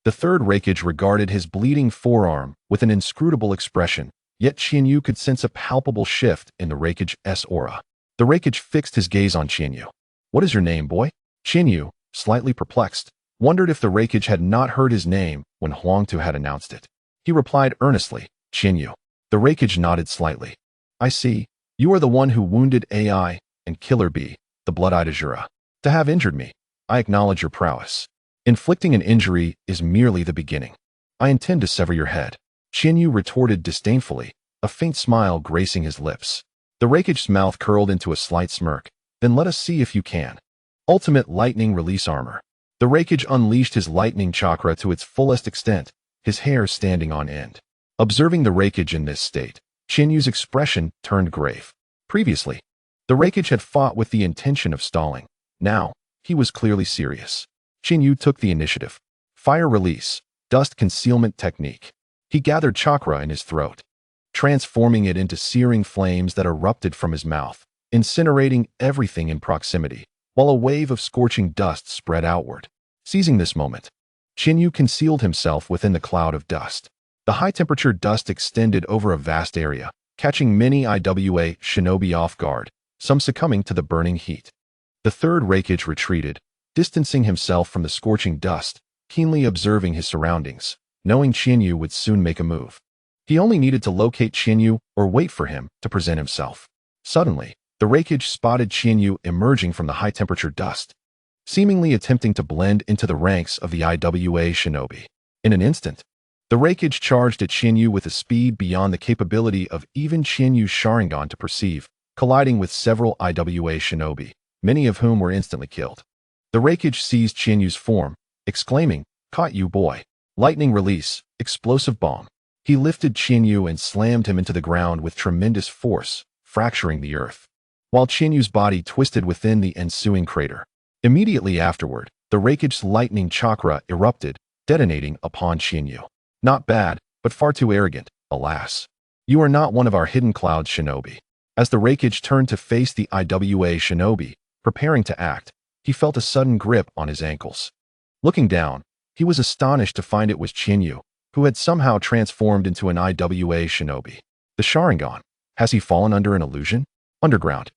The third Raikage regarded his bleeding forearm with an inscrutable expression, yet Chinyu could sense a palpable shift in the Raikage's aura. The Raikage fixed his gaze on Chinyu. "What is your name, boy?" Chinyu, slightly perplexed, wondered if the Raikage had not heard his name when Huangtu had announced it. He replied earnestly, "Chinyu." The Raikage nodded slightly. "I see. You are the one who wounded AI and Killer Bee, the Blood-Eyed Azura. To have injured me, I acknowledge your prowess. Inflicting an injury is merely the beginning. I intend to sever your head." Chinyu retorted disdainfully, a faint smile gracing his lips. The Raikage's mouth curled into a slight smirk. "Then let us see if you can." Ultimate Lightning Release Armor. The Raikage unleashed his lightning chakra to its fullest extent, his hair standing on end. Observing the Raikage in this state, Chinyu's expression turned grave. Previously, the Raikage had fought with the intention of stalling. Now, he was clearly serious. Chinyu took the initiative. Fire Release, Dust Concealment Technique. He gathered chakra in his throat, transforming it into searing flames that erupted from his mouth, incinerating everything in proximity, while a wave of scorching dust spread outward. Seizing this moment, Chinyu concealed himself within the cloud of dust. The high-temperature dust extended over a vast area, catching many IWA shinobi off guard, some succumbing to the burning heat. The third Raikage retreated, distancing himself from the scorching dust, keenly observing his surroundings, knowing Chinyu would soon make a move. He only needed to locate Chinyu or wait for him to present himself. Suddenly, the Raikage spotted Chinyu emerging from the high-temperature dust, seemingly attempting to blend into the ranks of the IWA shinobi. In an instant, the Raikage charged at Chinyu with a speed beyond the capability of even Chinyu's Sharingan to perceive, colliding with several IWA shinobi, many of whom were instantly killed. The Raikage seized Chinyu's form, exclaiming, "Caught you, boy." Lightning Release, Explosive Bomb. He lifted Chinyu and slammed him into the ground with tremendous force, fracturing the earth, while Chinyu's body twisted within the ensuing crater. Immediately afterward, the Raikage's lightning chakra erupted, detonating upon Chinyu. Not bad, but far too arrogant, alas. You are not one of our hidden clouds shinobi. As the Raikage turned to face the IWA shinobi, preparing to act, he felt a sudden grip on his ankles. Looking down, he was astonished to find it was Chinyu, who had somehow transformed into an IWA shinobi. The Sharingan. Has he fallen under an illusion? Underground.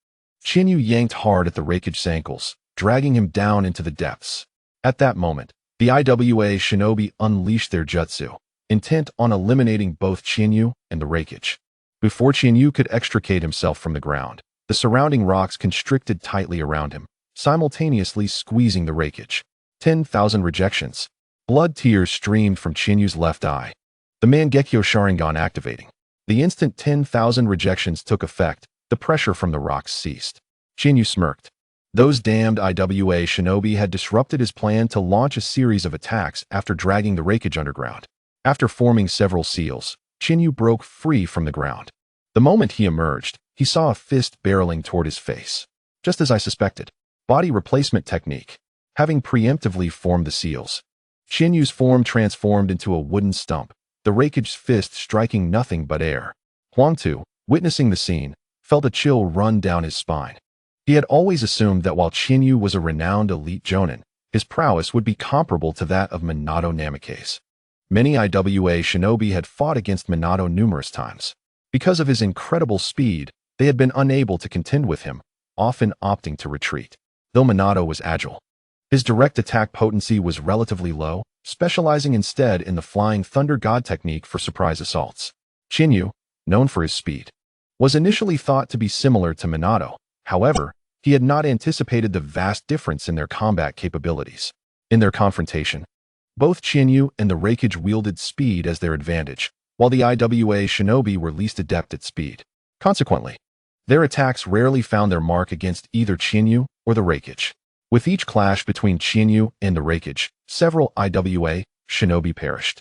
Chinyu yanked hard at the Raikage's ankles, dragging him down into the depths. At that moment, the IWA shinobi unleashed their jutsu, intent on eliminating both Chinyu and the Raikage. Before Chinyu could extricate himself from the ground, the surrounding rocks constricted tightly around him, simultaneously squeezing the Raikage. 10,000 rejections. Blood tears streamed from Chinyu's left eye. The Mangekyo Sharingan activating. The instant 10,000 rejections took effect, the pressure from the rocks ceased. Chinyu smirked. Those damned IWA shinobi had disrupted his plan to launch a series of attacks after dragging the Raikage underground. After forming several seals, Chinyu broke free from the ground. The moment he emerged, he saw a fist barreling toward his face. Just as I suspected. Body replacement technique. Having preemptively formed the seals, Chinyu's form transformed into a wooden stump, the Raikage's fist striking nothing but air. Huangtu, witnessing the scene, felt a chill run down his spine. He had always assumed that while Chinyu was a renowned elite jonin, his prowess would be comparable to that of Minato Namikaze. Many IWA shinobi had fought against Minato numerous times. Because of his incredible speed, they had been unable to contend with him, often opting to retreat. Though Minato was agile, his direct attack potency was relatively low, specializing instead in the Flying Thunder God technique for surprise assaults. Chinyu, known for his speed, was initially thought to be similar to Minato. However, he had not anticipated the vast difference in their combat capabilities. In their confrontation, both Chinyu and the Raikage wielded speed as their advantage, while the IWA shinobi were least adept at speed. Consequently, their attacks rarely found their mark against either Chinyu or the Raikage. With each clash between Chinyu and the Raikage, several IWA shinobi perished.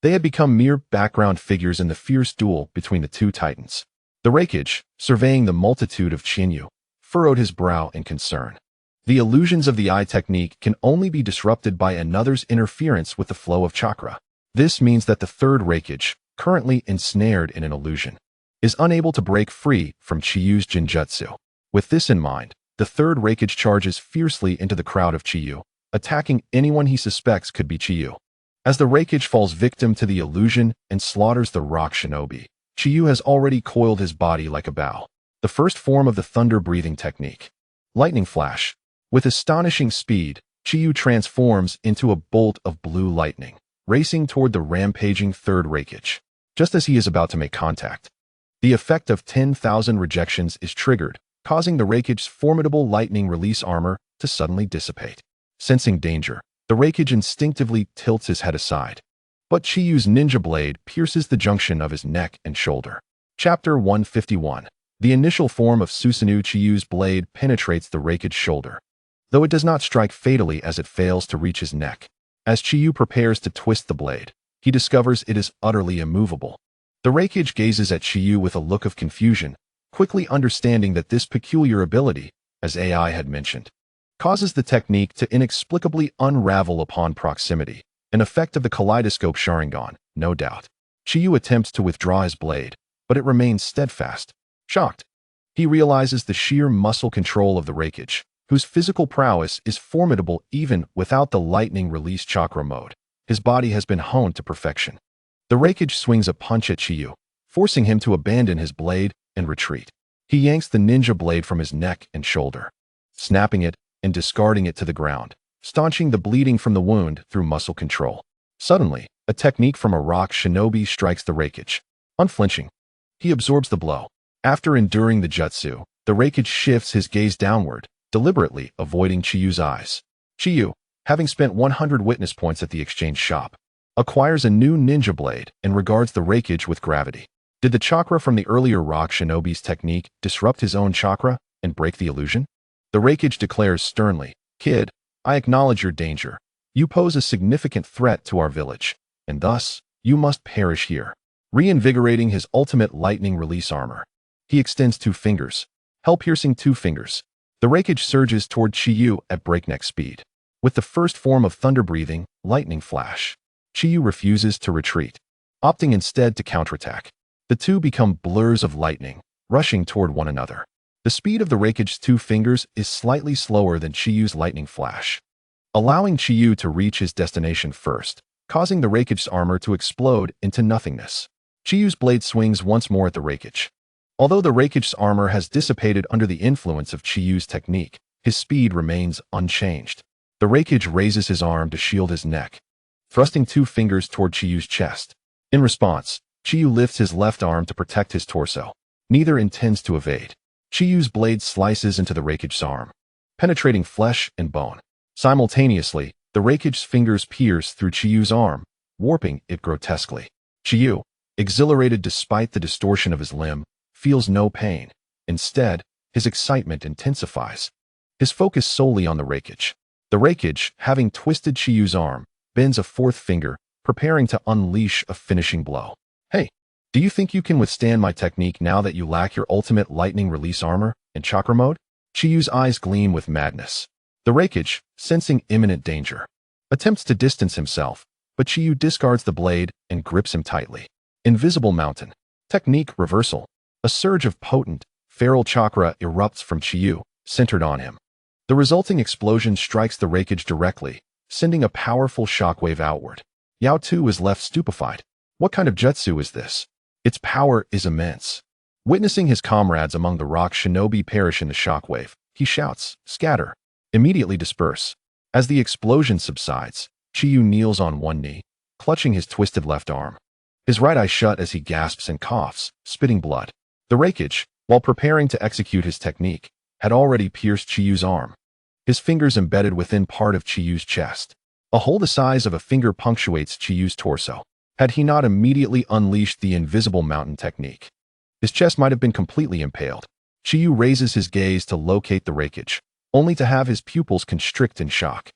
They had become mere background figures in the fierce duel between the two titans. The Raikage, surveying the multitude of Chiyu, furrowed his brow in concern. The illusions of the eye technique can only be disrupted by another's interference with the flow of chakra. This means that the third Raikage, currently ensnared in an illusion, is unable to break free from Chiyu's Jinjutsu. With this in mind, the third Raikage charges fiercely into the crowd of Chiyu, attacking anyone he suspects could be Chiyu. As the Raikage falls victim to the illusion and slaughters the rock shinobi, Chiyu has already coiled his body like a bow. The first form of the thunder-breathing technique. Lightning Flash. With astonishing speed, Chiyu transforms into a bolt of blue lightning, racing toward the rampaging third Raikage. Just as he is about to make contact, the effect of 10,000 rejections is triggered, causing the Raikage's formidable lightning release armor to suddenly dissipate. Sensing danger, the Raikage instinctively tilts his head aside. But Chiyu's ninja blade pierces the junction of his neck and shoulder. Chapter 151. The initial form of Susanoo Chiyu's blade penetrates the Raikage's shoulder, though it does not strike fatally as it fails to reach his neck. As Chiyu prepares to twist the blade, he discovers it is utterly immovable. The Raikage gazes at Chiyu with a look of confusion, quickly understanding that this peculiar ability, as AI had mentioned, causes the technique to inexplicably unravel upon proximity, an effect of the kaleidoscope Sharingan, no doubt. Chiyu attempts to withdraw his blade, but it remains steadfast. Shocked, he realizes the sheer muscle control of the Raikage, whose physical prowess is formidable even without the lightning release chakra mode. His body has been honed to perfection. The Raikage swings a punch at Chiyu, forcing him to abandon his blade and retreat. He yanks the ninja blade from his neck and shoulder, snapping it and discarding it to the ground, staunching the bleeding from the wound through muscle control. Suddenly, a technique from a rock shinobi strikes the Raikage. Unflinching, he absorbs the blow. After enduring the jutsu, the Raikage shifts his gaze downward, deliberately avoiding Chiyu's eyes. Chiyu, having spent 100 witness points at the exchange shop, acquires a new ninja blade and regards the Raikage with gravity. Did the chakra from the earlier rock shinobi's technique disrupt his own chakra and break the illusion? The Raikage declares sternly, "Kid, I acknowledge your danger. You pose a significant threat to our village, and thus, you must perish here." Reinvigorating his ultimate lightning release armor, he extends 2 fingers, hell-piercing 2 fingers. The Raikage surges toward Chiyu at breakneck speed. With the first form of thunder-breathing, Lightning Flash, Chiyu refuses to retreat, opting instead to counterattack. The two become blurs of lightning, rushing toward one another. The speed of the Raikage's 2 fingers is slightly slower than Chiyu's Lightning Flash, allowing Chiyu to reach his destination first, causing the Raikage's armor to explode into nothingness. Chiyu's blade swings once more at the Raikage. Although the Raikage's armor has dissipated under the influence of Chiyu's technique, his speed remains unchanged. The Raikage raises his arm to shield his neck, thrusting 2 fingers toward Chiyu's chest. In response, Chiyu lifts his left arm to protect his torso. Neither intends to evade. Chiyu's blade slices into the Raikage's arm, penetrating flesh and bone. Simultaneously, the Raikage's fingers pierce through Chiyu's arm, warping it grotesquely. Chiyu, exhilarated despite the distortion of his limb, feels no pain. Instead, his excitement intensifies. His focus solely on the Raikage. The Raikage, having twisted Chiyu's arm, bends a 4th finger, preparing to unleash a finishing blow. "Hey, do you think you can withstand my technique now that you lack your ultimate lightning release armor and chakra mode?" Chiyu's eyes gleam with madness. The Raikage, sensing imminent danger, attempts to distance himself, but Chiyu discards the blade and grips him tightly. Invisible Mountain. Technique reversal. A surge of potent, feral chakra erupts from Chiyu, centered on him. The resulting explosion strikes the Raikage directly, sending a powerful shockwave outward. Yao Tu is left stupefied. What kind of jutsu is this? Its power is immense. Witnessing his comrades among the rock shinobi perish in the shockwave, he shouts, "Scatter!" Immediately disperse. As the explosion subsides, Chiyu kneels on one knee, clutching his twisted left arm. His right eye shut as he gasps and coughs, spitting blood. The Raikage, while preparing to execute his technique, had already pierced Chiyu's arm, his fingers embedded within part of Chiyu's chest. A hole the size of a finger punctuates Chiyu's torso. Had he not immediately unleashed the invisible mountain technique, his chest might have been completely impaled. Chiyu raises his gaze to locate the Raikage, only to have his pupils constrict in shock.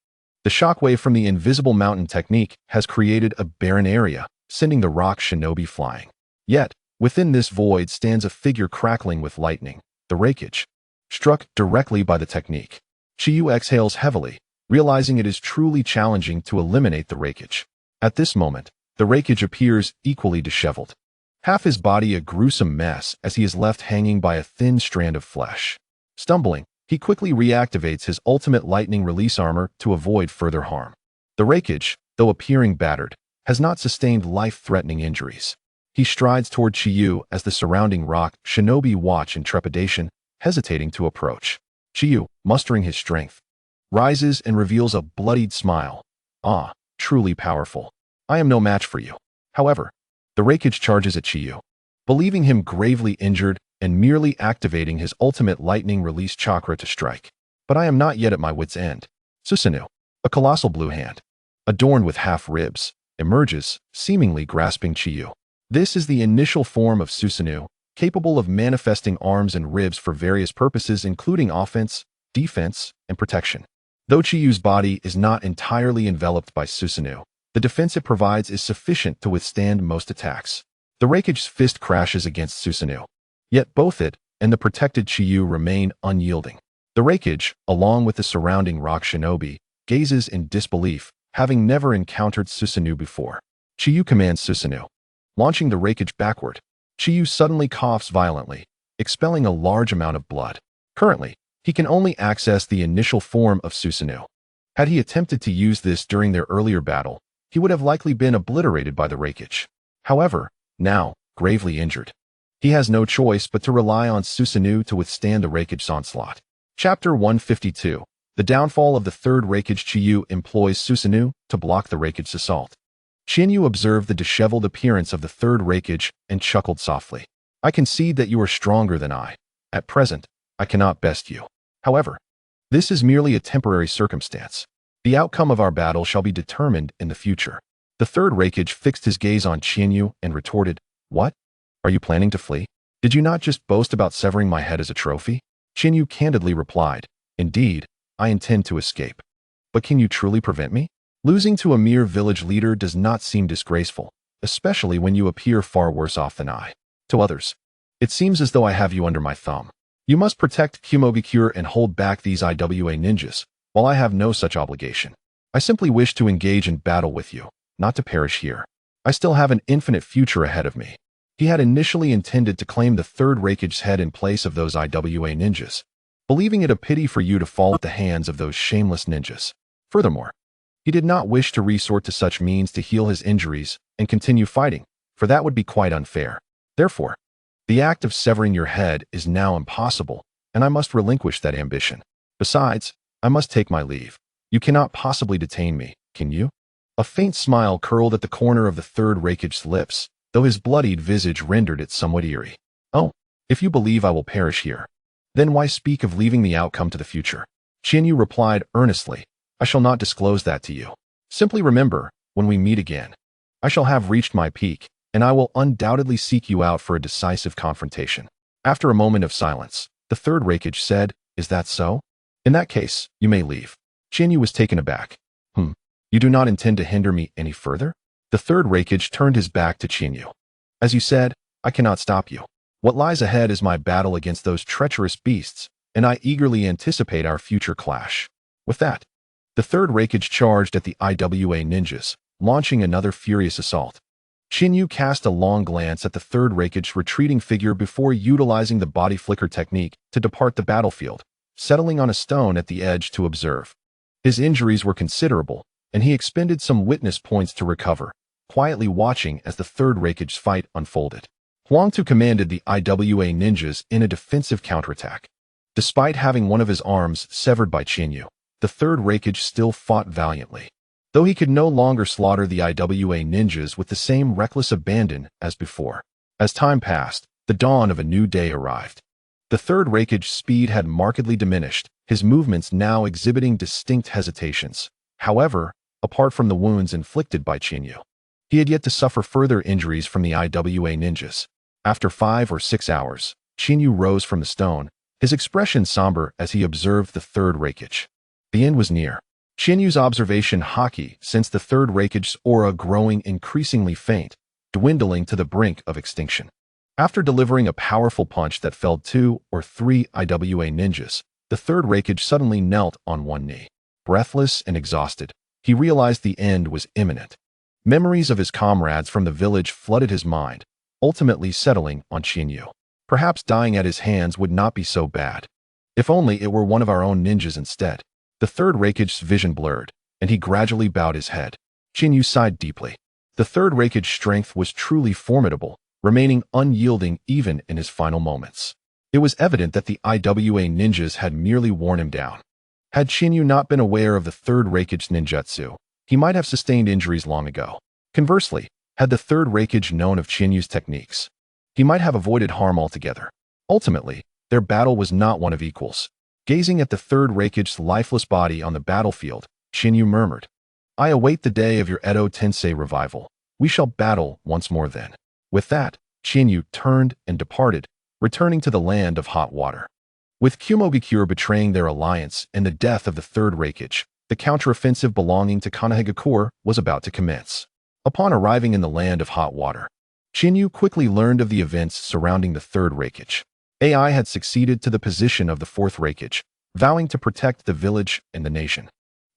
The shockwave from the invisible mountain technique has created a barren area, sending the rock shinobi flying. Yet, Within this void stands a figure crackling with lightning, the Reikage. Struck directly by the technique, Chiyu exhales heavily, realizing it is truly challenging to eliminate the Reikage. At this moment, the Reikage appears equally disheveled. Half his body a gruesome mess as he is left hanging by a thin strand of flesh. Stumbling, he quickly reactivates his ultimate lightning release armor to avoid further harm. The Reikage, though appearing battered, has not sustained life-threatening injuries. He strides toward Chiyu as the surrounding rock shinobi watch in trepidation, hesitating to approach. Chiyu, mustering his strength, rises and reveals a bloodied smile. Ah, truly powerful. I am no match for you. However, the Reikage charges at Chiyu, believing him gravely injured and merely activating his ultimate lightning release chakra to strike. But I am not yet at my wit's end. Susanoo, a colossal blue hand, adorned with half ribs, emerges, seemingly grasping Chiyu. This is the initial form of Susanoo, capable of manifesting arms and ribs for various purposes including offense, defense, and protection. Though Chiyu's body is not entirely enveloped by Susanoo, the defense it provides is sufficient to withstand most attacks. The Reikage's fist crashes against Susanoo, yet both it and the protected Chiyu remain unyielding. The Reikage, along with the surrounding rock shinobi, gazes in disbelief, having never encountered Susanoo before. Chiyu commands Susanoo, launching the Reikage backward. Chiyu suddenly coughs violently, expelling a large amount of blood. Currently, he can only access the initial form of Susanoo. Had he attempted to use this during their earlier battle, he would have likely been obliterated by the Reikage. However, now, gravely injured, he has no choice but to rely on Susanoo to withstand the Reikage's onslaught. Chapter 152. The downfall of the third Reikage. Chiyu employs Susanoo to block the Reikage's assault. Chiyu observed the disheveled appearance of the third Reikage and chuckled softly. I concede that you are stronger than I. At present, I cannot best you. However, this is merely a temporary circumstance. The outcome of our battle shall be determined in the future. The third Reikage fixed his gaze on Chiyu and retorted, What? Are you planning to flee? Did you not just boast about severing my head as a trophy? Chiyu candidly replied, Indeed, I intend to escape. But can you truly prevent me? Losing to a mere village leader does not seem disgraceful, especially when you appear far worse off than I. To others, it seems as though I have you under my thumb. You must protect Kumobikure and hold back these IWA ninjas, while I have no such obligation. I simply wish to engage in battle with you, not to perish here. I still have an infinite future ahead of me. He had initially intended to claim the third Reikage's head in place of those IWA ninjas, believing it a pity for you to fall at the hands of those shameless ninjas. Furthermore, he did not wish to resort to such means to heal his injuries and continue fighting, for that would be quite unfair. Therefore, the act of severing your head is now impossible, and I must relinquish that ambition. Besides, I must take my leave. You cannot possibly detain me, can you? A faint smile curled at the corner of the third Reikage's lips, though his bloodied visage rendered it somewhat eerie. Oh, if you believe I will perish here, then why speak of leaving the outcome to the future? Chiyu replied earnestly, I shall not disclose that to you. Simply remember, when we meet again, I shall have reached my peak, and I will undoubtedly seek you out for a decisive confrontation. After a moment of silence, the third Reikage said, Is that so? In that case, you may leave. Chiyu was taken aback. You do not intend to hinder me any further? The third Reikage turned his back to Chiyu. As you said, I cannot stop you. What lies ahead is my battle against those treacherous beasts, and I eagerly anticipate our future clash. With that, the third Reikage charged at the IWA ninjas, launching another furious assault. Chiyu cast a long glance at the third Reikage's retreating figure before utilizing the body flicker technique to depart the battlefield, settling on a stone at the edge to observe. His injuries were considerable, and he expended some witness points to recover, quietly watching as the third Reikage's fight unfolded. Huangtu commanded the IWA ninjas in a defensive counterattack. Despite having one of his arms severed by Chiyu, the third Reikage still fought valiantly. Though he could no longer slaughter the IWA ninjas with the same reckless abandon as before. As time passed, the dawn of a new day arrived. The third Reikage's speed had markedly diminished, his movements now exhibiting distinct hesitations. However, apart from the wounds inflicted by Chiyu, he had yet to suffer further injuries from the IWA ninjas. After 5 or 6 hours, Chiyu rose from the stone, his expression somber as he observed the third Reikage. The end was near. Chinyu's observation haki sensed the third Reikage's aura growing increasingly faint, dwindling to the brink of extinction. After delivering a powerful punch that felled 2 or 3 IWA ninjas, the third Raikage suddenly knelt on one knee. Breathless and exhausted, he realized the end was imminent. Memories of his comrades from the village flooded his mind, ultimately settling on Chiyu. Perhaps dying at his hands would not be so bad. If only it were one of our own ninjas instead. The third Raikage's vision blurred, and he gradually bowed his head. Chiyu sighed deeply. The third Raikage's strength was truly formidable, remaining unyielding even in his final moments. It was evident that the IWA ninjas had merely worn him down. Had Chiyu not been aware of the third Raikage's ninjutsu, he might have sustained injuries long ago. Conversely, had the third Raikage known of Chinyu's techniques, he might have avoided harm altogether. Ultimately, their battle was not one of equals. Gazing at the third Raikage's lifeless body on the battlefield, Chiyu murmured, "I await the day of your Edo Tensei revival. We shall battle once more then." With that, Chiyu turned and departed, returning to the land of hot water. With Kumogakure betraying their alliance and the death of the third Raikage, the counteroffensive belonging to Konoha was about to commence. Upon arriving in the land of hot water, Chiyu quickly learned of the events surrounding the third Raikage. AI had succeeded to the position of the fourth Raikage, vowing to protect the village and the nation.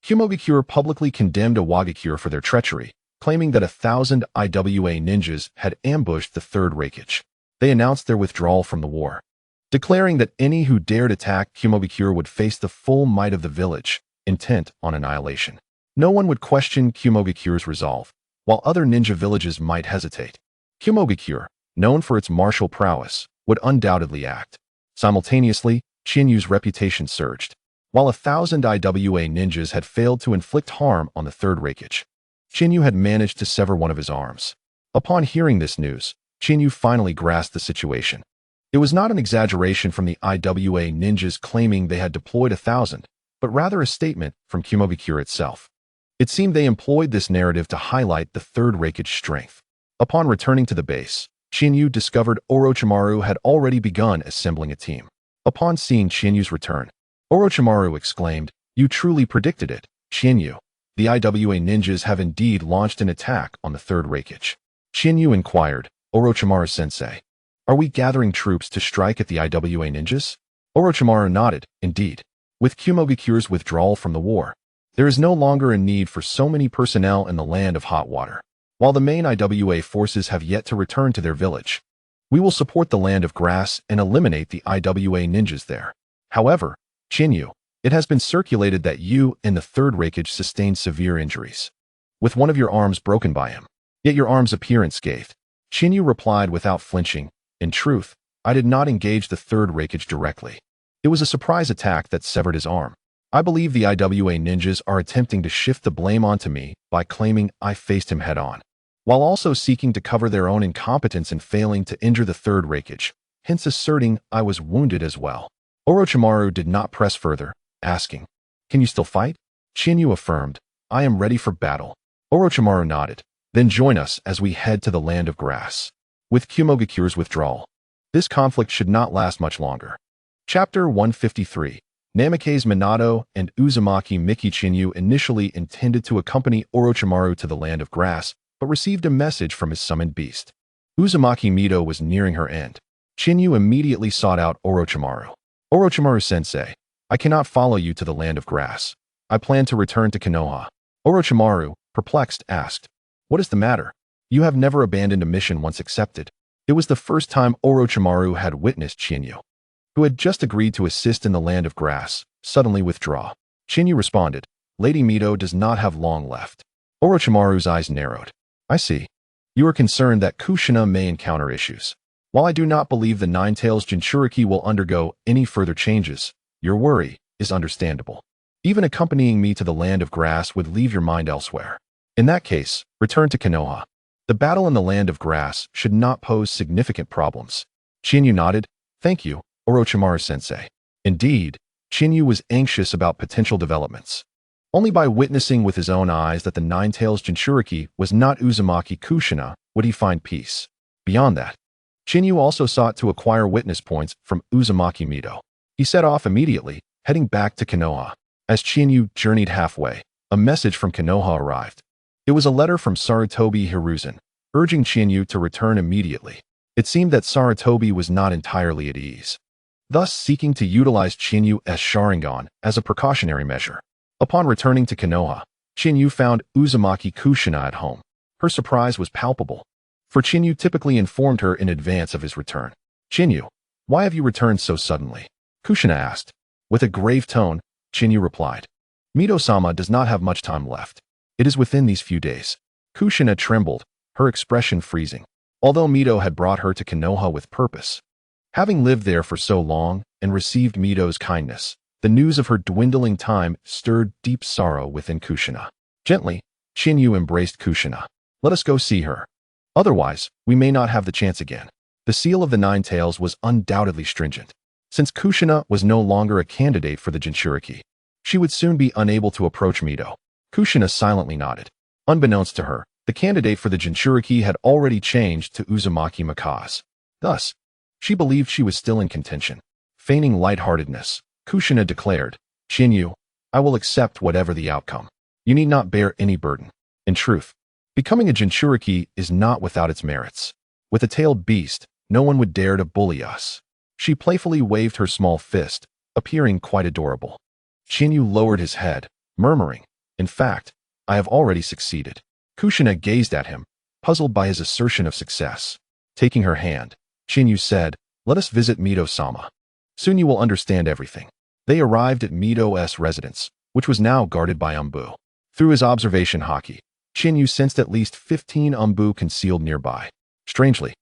Kumogakure publicly condemned Awagakure for their treachery, claiming that 1,000 IWA ninjas had ambushed the third Raikage. They announced their withdrawal from the war, declaring that any who dared attack Kumogakure would face the full might of the village, intent on annihilation. No one would question Kumogakure's resolve, while other ninja villages might hesitate. Kumogakure, known for its martial prowess, would undoubtedly act. Simultaneously, Chinyu's reputation surged. While 1,000 IWA ninjas had failed to inflict harm on the third Raikage, Chinyu had managed to sever one of his arms. Upon hearing this news, Chinyu finally grasped the situation. It was not an exaggeration from the IWA ninjas claiming they had deployed 1,000, but rather a statement from Kumogakure itself. It seemed they employed this narrative to highlight the third Raikage's strength. Upon returning to the base, Chinyu discovered Orochimaru had already begun assembling a team. Upon seeing Chinyu's return, Orochimaru exclaimed, "You truly predicted it, Chinyu. The IWA ninjas have indeed launched an attack on the third Raikage." Chinyu inquired, "Orochimaru-sensei, are we gathering troops to strike at the IWA ninjas?" Orochimaru nodded, "Indeed. With Kumogakure's withdrawal from the war, there is no longer a need for so many personnel in the land of hot water. While the main IWA forces have yet to return to their village, we will support the land of grass and eliminate the IWA ninjas there. However, Chinyu, it has been circulated that you and the third Raikage sustained severe injuries, with one of your arms broken by him. Yet your arms appear unscathed." Chinyu replied without flinching, "In truth, I did not engage the third Raikage directly. It was a surprise attack that severed his arm. I believe the IWA ninjas are attempting to shift the blame onto me by claiming I faced him head-on, while also seeking to cover their own incompetence in failing to injure the third Raikage, hence asserting I was wounded as well." Orochimaru did not press further, asking, "Can you still fight?" Chinyu affirmed, "I am ready for battle." Orochimaru nodded, "Then join us as we head to the land of grass." With Kumogakure's withdrawal, this conflict should not last much longer. Chapter 153. Namikaze Minato and Uzumaki Miki. Chinyu initially intended to accompany Orochimaru to the land of grass, but received a message from his summoned beast. Uzumaki Mito was nearing her end. Chinyu immediately sought out Orochimaru. "Orochimaru-sensei, I cannot follow you to the land of grass. I plan to return to Konoha." Orochimaru, perplexed, asked, "What is the matter? You have never abandoned a mission once accepted." It was the first time Orochimaru had witnessed Chinyu, who had just agreed to assist in the land of grass, suddenly withdraw. Chinyu responded, "Lady Mito does not have long left." Orochimaru's eyes narrowed. "I see. You are concerned that Kushina may encounter issues. While I do not believe the Nine-Tails Jinchuriki will undergo any further changes, your worry is understandable. Even accompanying me to the land of grass would leave your mind elsewhere. In that case, return to Konoha. The battle in the land of grass should not pose significant problems." Chinyu nodded, "Thank you, Orochimaru-sensei." Indeed, Chinyu was anxious about potential developments. Only by witnessing with his own eyes that the Nine-Tails Jinchuriki was not Uzumaki Kushina would he find peace. Beyond that, Chinyu also sought to acquire witness points from Uzumaki Mito. He set off immediately, heading back to Konoha. As Chinyu journeyed halfway, a message from Konoha arrived. It was a letter from Sarutobi Hiruzen, urging Chinyu to return immediately. It seemed that Sarutobi was not entirely at ease, thus seeking to utilize Chinyu's Sharingan as a precautionary measure. Upon returning to Konoha, Chinyu found Uzumaki Kushina at home. Her surprise was palpable, for Chinyu typically informed her in advance of his return. "Chinyu, why have you returned so suddenly?" Kushina asked. With a grave tone, Chinyu replied, "Mito-sama does not have much time left. It is within these few days." Kushina trembled, her expression freezing. Although Mito had brought her to Konoha with purpose, having lived there for so long and received Mito's kindness, the news of her dwindling time stirred deep sorrow within Kushina. Gently, Chinyu embraced Kushina. "Let us go see her. Otherwise, we may not have the chance again." The seal of the Nine Tails was undoubtedly stringent. Since Kushina was no longer a candidate for the Jinchuriki, she would soon be unable to approach Mito. Kushina silently nodded. Unbeknownst to her, the candidate for the Jinchuriki had already changed to Uzumaki Mikaze. Thus, she believed she was still in contention. Feigning lightheartedness, Kushina declared, "Chinyu, I will accept whatever the outcome. You need not bear any burden." In truth, becoming a Jinchuriki is not without its merits. With a tailed beast, no one would dare to bully us. She playfully waved her small fist, appearing quite adorable. Chinyu lowered his head, murmuring, "In fact, I have already succeeded." Kushina gazed at him, puzzled by his assertion of success. Taking her hand, Chinyu said, "Let us visit Mito-sama. Soon you will understand everything." They arrived at Mito's residence, which was now guarded by Umbu. Through his observation haki, Chinyu sensed at least 15 Umbu concealed nearby. Strangely,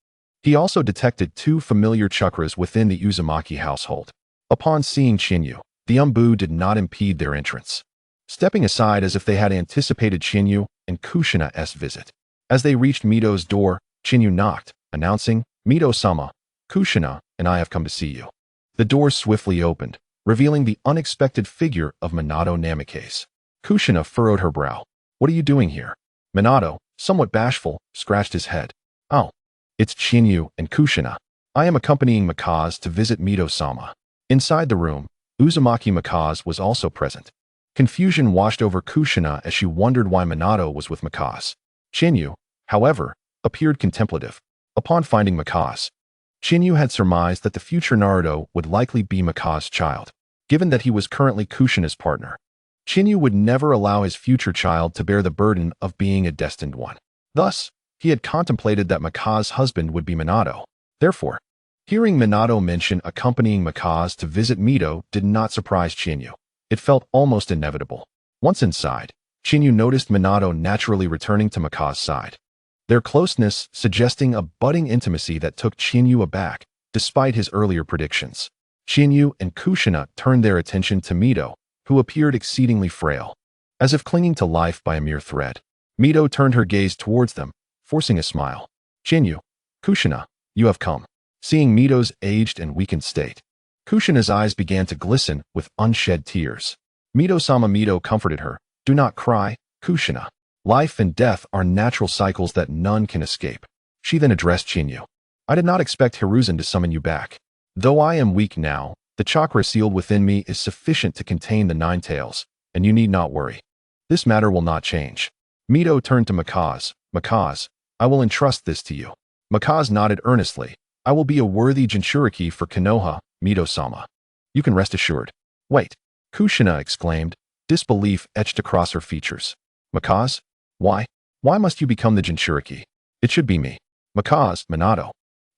he also detected 2 familiar chakras within the Uzumaki household. Upon seeing Chinyu, the Umbu did not impede their entrance, stepping aside as if they had anticipated Chinyu and Kushina's visit. As they reached Mito's door, Chinyu knocked, announcing, "Mito-sama, Kushina and I have come to see you." The door swiftly opened, revealing the unexpected figure of Minato Namikaze. Kushina furrowed her brow. "What are you doing here?" Minato, somewhat bashful, scratched his head. "Oh, it's Chinyu and Kushina. I am accompanying Mikaze to visit Mito-sama." Inside the room, Uzumaki Mikaze was also present. Confusion washed over Kushina as she wondered why Minato was with Mikaze. Chinyu, however, appeared contemplative. Upon finding Mikaze, Chinyu had surmised that the future Naruto would likely be Mikaze's child. Given that he was currently Kushina's partner, Chinyu would never allow his future child to bear the burden of being a destined one. Thus, he had contemplated that Mikaze's husband would be Minato. Therefore, hearing Minato mention accompanying Mikaze to visit Mito did not surprise Chinyu. It felt almost inevitable. Once inside, Chinyu noticed Minato naturally returning to Mikaze's side, their closeness suggesting a budding intimacy that took Chinyu aback, despite his earlier predictions. Chinyu and Kushina turned their attention to Mito, who appeared exceedingly frail, as if clinging to life by a mere thread. Mito turned her gaze towards them, forcing a smile. "Chinyu, Kushina, you have come." Seeing Mito's aged and weakened state, Kushina's eyes began to glisten with unshed tears. Mito-sama Mito comforted her. "Do not cry, Kushina. Life and death are natural cycles that none can escape." She then addressed Chinyu. "I did not expect Hiruzen to summon you back. Though I am weak now, the chakra sealed within me is sufficient to contain the 9 tails, and you need not worry. This matter will not change." Mito turned to Mikaze. "Mikaze, I will entrust this to you." Mikaze nodded earnestly. "I will be a worthy Jinchuriki for Konoha, Mito-sama. You can rest assured." "Wait," Kushina exclaimed, disbelief etched across her features. "Mikaze? Why? Why must you become the Jinchuriki? It should be me." "Mikaze, Minato."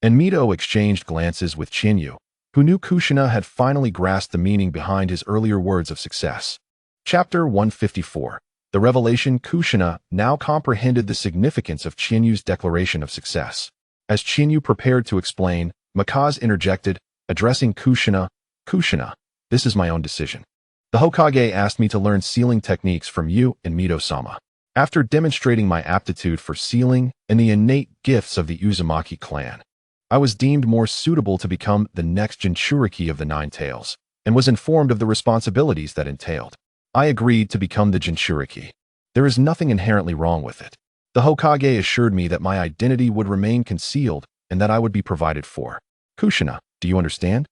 And Mito exchanged glances with Chinyu, who knew Kushina had finally grasped the meaning behind his earlier words of success. Chapter 154. The revelation. Kushina now comprehended the significance of Chinyu's declaration of success. As Chinyu prepared to explain, Mikaze interjected, addressing Kushina, "Kushina, this is my own decision. The Hokage asked me to learn sealing techniques from you and Mito-sama. After demonstrating my aptitude for sealing and the innate gifts of the Uzumaki clan, I was deemed more suitable to become the next Jinchuriki of the 9 tails, and was informed of the responsibilities that entailed. I agreed to become the Jinchuriki. There is nothing inherently wrong with it. The Hokage assured me that my identity would remain concealed and that I would be provided for. Kushina, do you understand?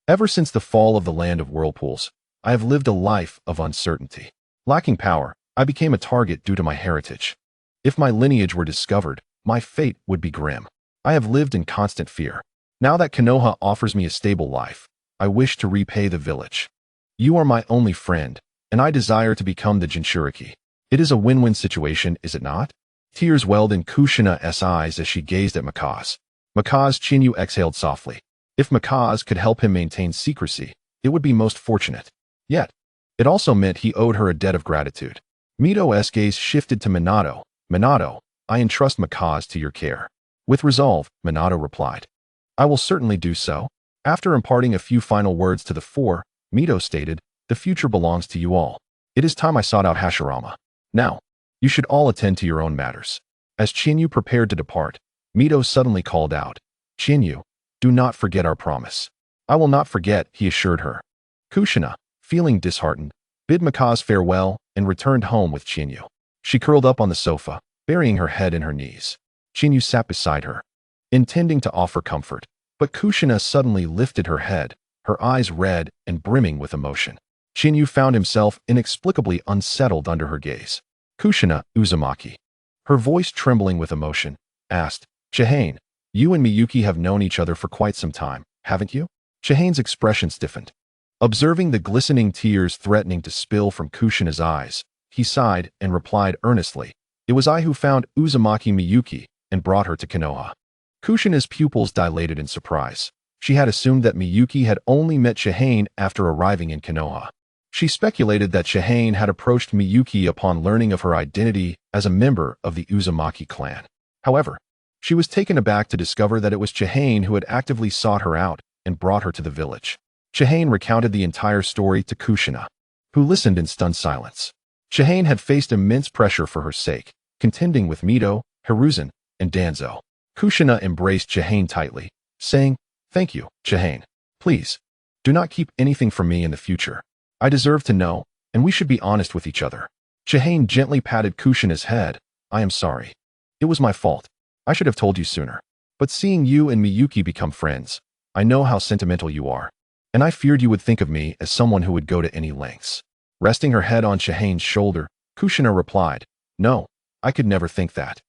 Ever since the fall of the Land of Whirlpools, I have lived a life of uncertainty. Lacking power, I became a target due to my heritage. If my lineage were discovered, my fate would be grim. I have lived in constant fear. Now that Konoha offers me a stable life, I wish to repay the village. You are my only friend, and I desire to become the Jinchuriki. It is a win-win situation, is it not? Tears welled in Kushina's eyes as she gazed at Mikaze. Mikaze Chiyu exhaled softly. If Mikaze could help him maintain secrecy, it would be most fortunate. Yet, it also meant he owed her a debt of gratitude. Mito's gaze shifted to Minato. Minato, I entrust Mikaze to your care. With resolve, Minato replied. I will certainly do so. After imparting a few final words to the four, Mito stated, the future belongs to you all. It is time I sought out Hashirama. Now, you should all attend to your own matters. As Chiyu prepared to depart, Mito suddenly called out, Chiyu, do not forget our promise. I will not forget, he assured her. Kushina, feeling disheartened, bid Mikaze farewell and returned home with Chiyu. She curled up on the sofa, burying her head in her knees. Chiyu sat beside her, intending to offer comfort, but Kushina suddenly lifted her head, her eyes red and brimming with emotion. Chiyu found himself inexplicably unsettled under her gaze. Kushina Uzumaki, her voice trembling with emotion, asked, Chihane, you and Miyuki have known each other for quite some time, haven't you? Chihane's expression stiffened. Observing the glistening tears threatening to spill from Kushina's eyes, he sighed and replied earnestly, it was I who found Uzumaki Miyuki and brought her to Konoha. Kushina's pupils dilated in surprise. She had assumed that Miyuki had only met Chihane after arriving in Konoha. She speculated that Chihane had approached Miyuki upon learning of her identity as a member of the Uzumaki clan. However, she was taken aback to discover that it was Chihane who had actively sought her out and brought her to the village. Chihane recounted the entire story to Kushina, who listened in stunned silence. Chihane had faced immense pressure for her sake, contending with Mito, Hiruzen, and Danzo. Kushina embraced Chihane tightly, saying, Thank you, Chihane. Please, do not keep anything from me in the future. I deserve to know, and we should be honest with each other. Chihane gently patted Kushina's head. I am sorry. It was my fault. I should have told you sooner. But seeing you and Miyuki become friends, I know how sentimental you are, and I feared you would think of me as someone who would go to any lengths. Resting her head on Chihane's shoulder, Kushina replied, No, I could never think that.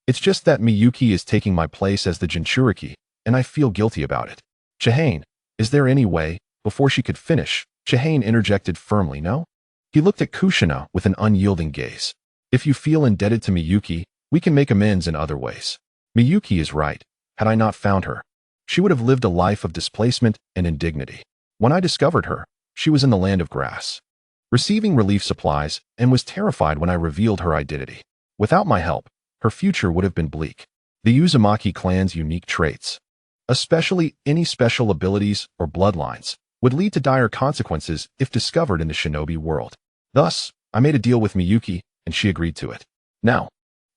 It's just that Miyuki is taking my place as the Jinchuriki, and I feel guilty about it. Chihane, is there any way? Before she could finish, Chihane interjected firmly, no? He looked at Kushina with an unyielding gaze. If you feel indebted to Miyuki, we can make amends in other ways. Miyuki is right. Had I not found her, she would have lived a life of displacement and indignity. When I discovered her, she was in the land of grass, receiving relief supplies, and was terrified when I revealed her identity. Without my help, her future would have been bleak. The Uzumaki clan's unique traits, especially any special abilities or bloodlines, would lead to dire consequences if discovered in the shinobi world. Thus, I made a deal with Miyuki, and she agreed to it. Now,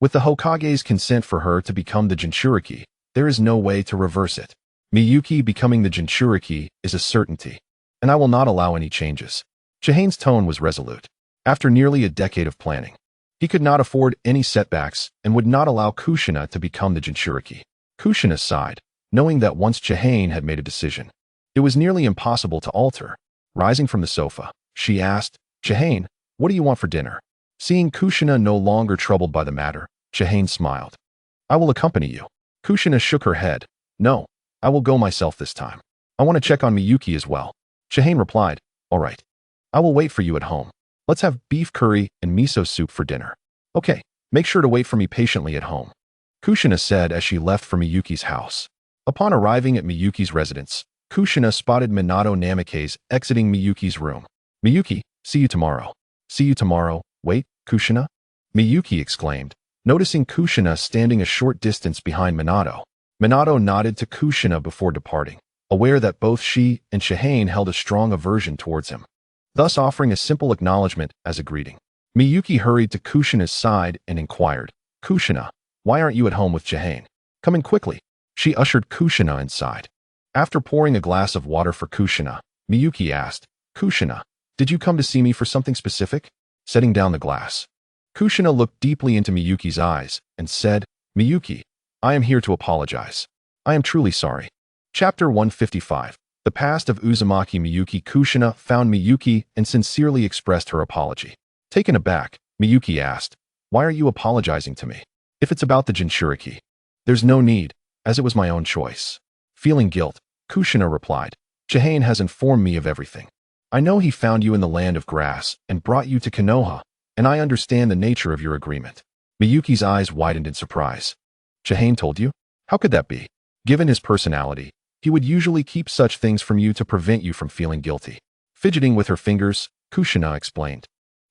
with the Hokage's consent for her to become the Jinchuriki, there is no way to reverse it. Miyuki becoming the Jinchuriki is a certainty, and I will not allow any changes. Chihane's tone was resolute. After nearly a decade of planning, he could not afford any setbacks and would not allow Kushina to become the Jinchuriki. Kushina sighed, knowing that once Chihane had made a decision, it was nearly impossible to alter. Rising from the sofa, she asked, Chihane, what do you want for dinner? Seeing Kushina no longer troubled by the matter, Chihane smiled. I will accompany you. Kushina shook her head. No, I will go myself this time. I want to check on Miyuki as well. Chihane replied, All right. I will wait for you at home. Let's have beef curry and miso soup for dinner. Okay, make sure to wait for me patiently at home. Kushina said as she left for Miyuki's house. Upon arriving at Miyuki's residence, Kushina spotted Minato Namikaze exiting Miyuki's room. Miyuki, see you tomorrow. See you tomorrow. Wait, Kushina? Miyuki exclaimed, noticing Kushina standing a short distance behind Minato. Minato nodded to Kushina before departing, aware that both she and Chihane held a strong aversion towards him, thus offering a simple acknowledgement as a greeting. Miyuki hurried to Kushina's side and inquired, Kushina, why aren't you at home with Chihane? Come in quickly. She ushered Kushina inside. After pouring a glass of water for Kushina, Miyuki asked, Kushina, did you come to see me for something specific? Setting down the glass, Kushina looked deeply into Miyuki's eyes and said, Miyuki, I am here to apologize. I am truly sorry. Chapter 155. The past of Uzumaki Miyuki. Kushina found Miyuki and sincerely expressed her apology. Taken aback, Miyuki asked, Why are you apologizing to me? If it's about the Jinchuriki, there's no need. as it was my own choice. Feeling guilt, Kushina replied, Chihane has informed me of everything. I know he found you in the land of grass and brought you to Konoha, and I understand the nature of your agreement. Miyuki's eyes widened in surprise. Chihane told you? How could that be? Given his personality, he would usually keep such things from you to prevent you from feeling guilty. Fidgeting with her fingers, Kushina explained.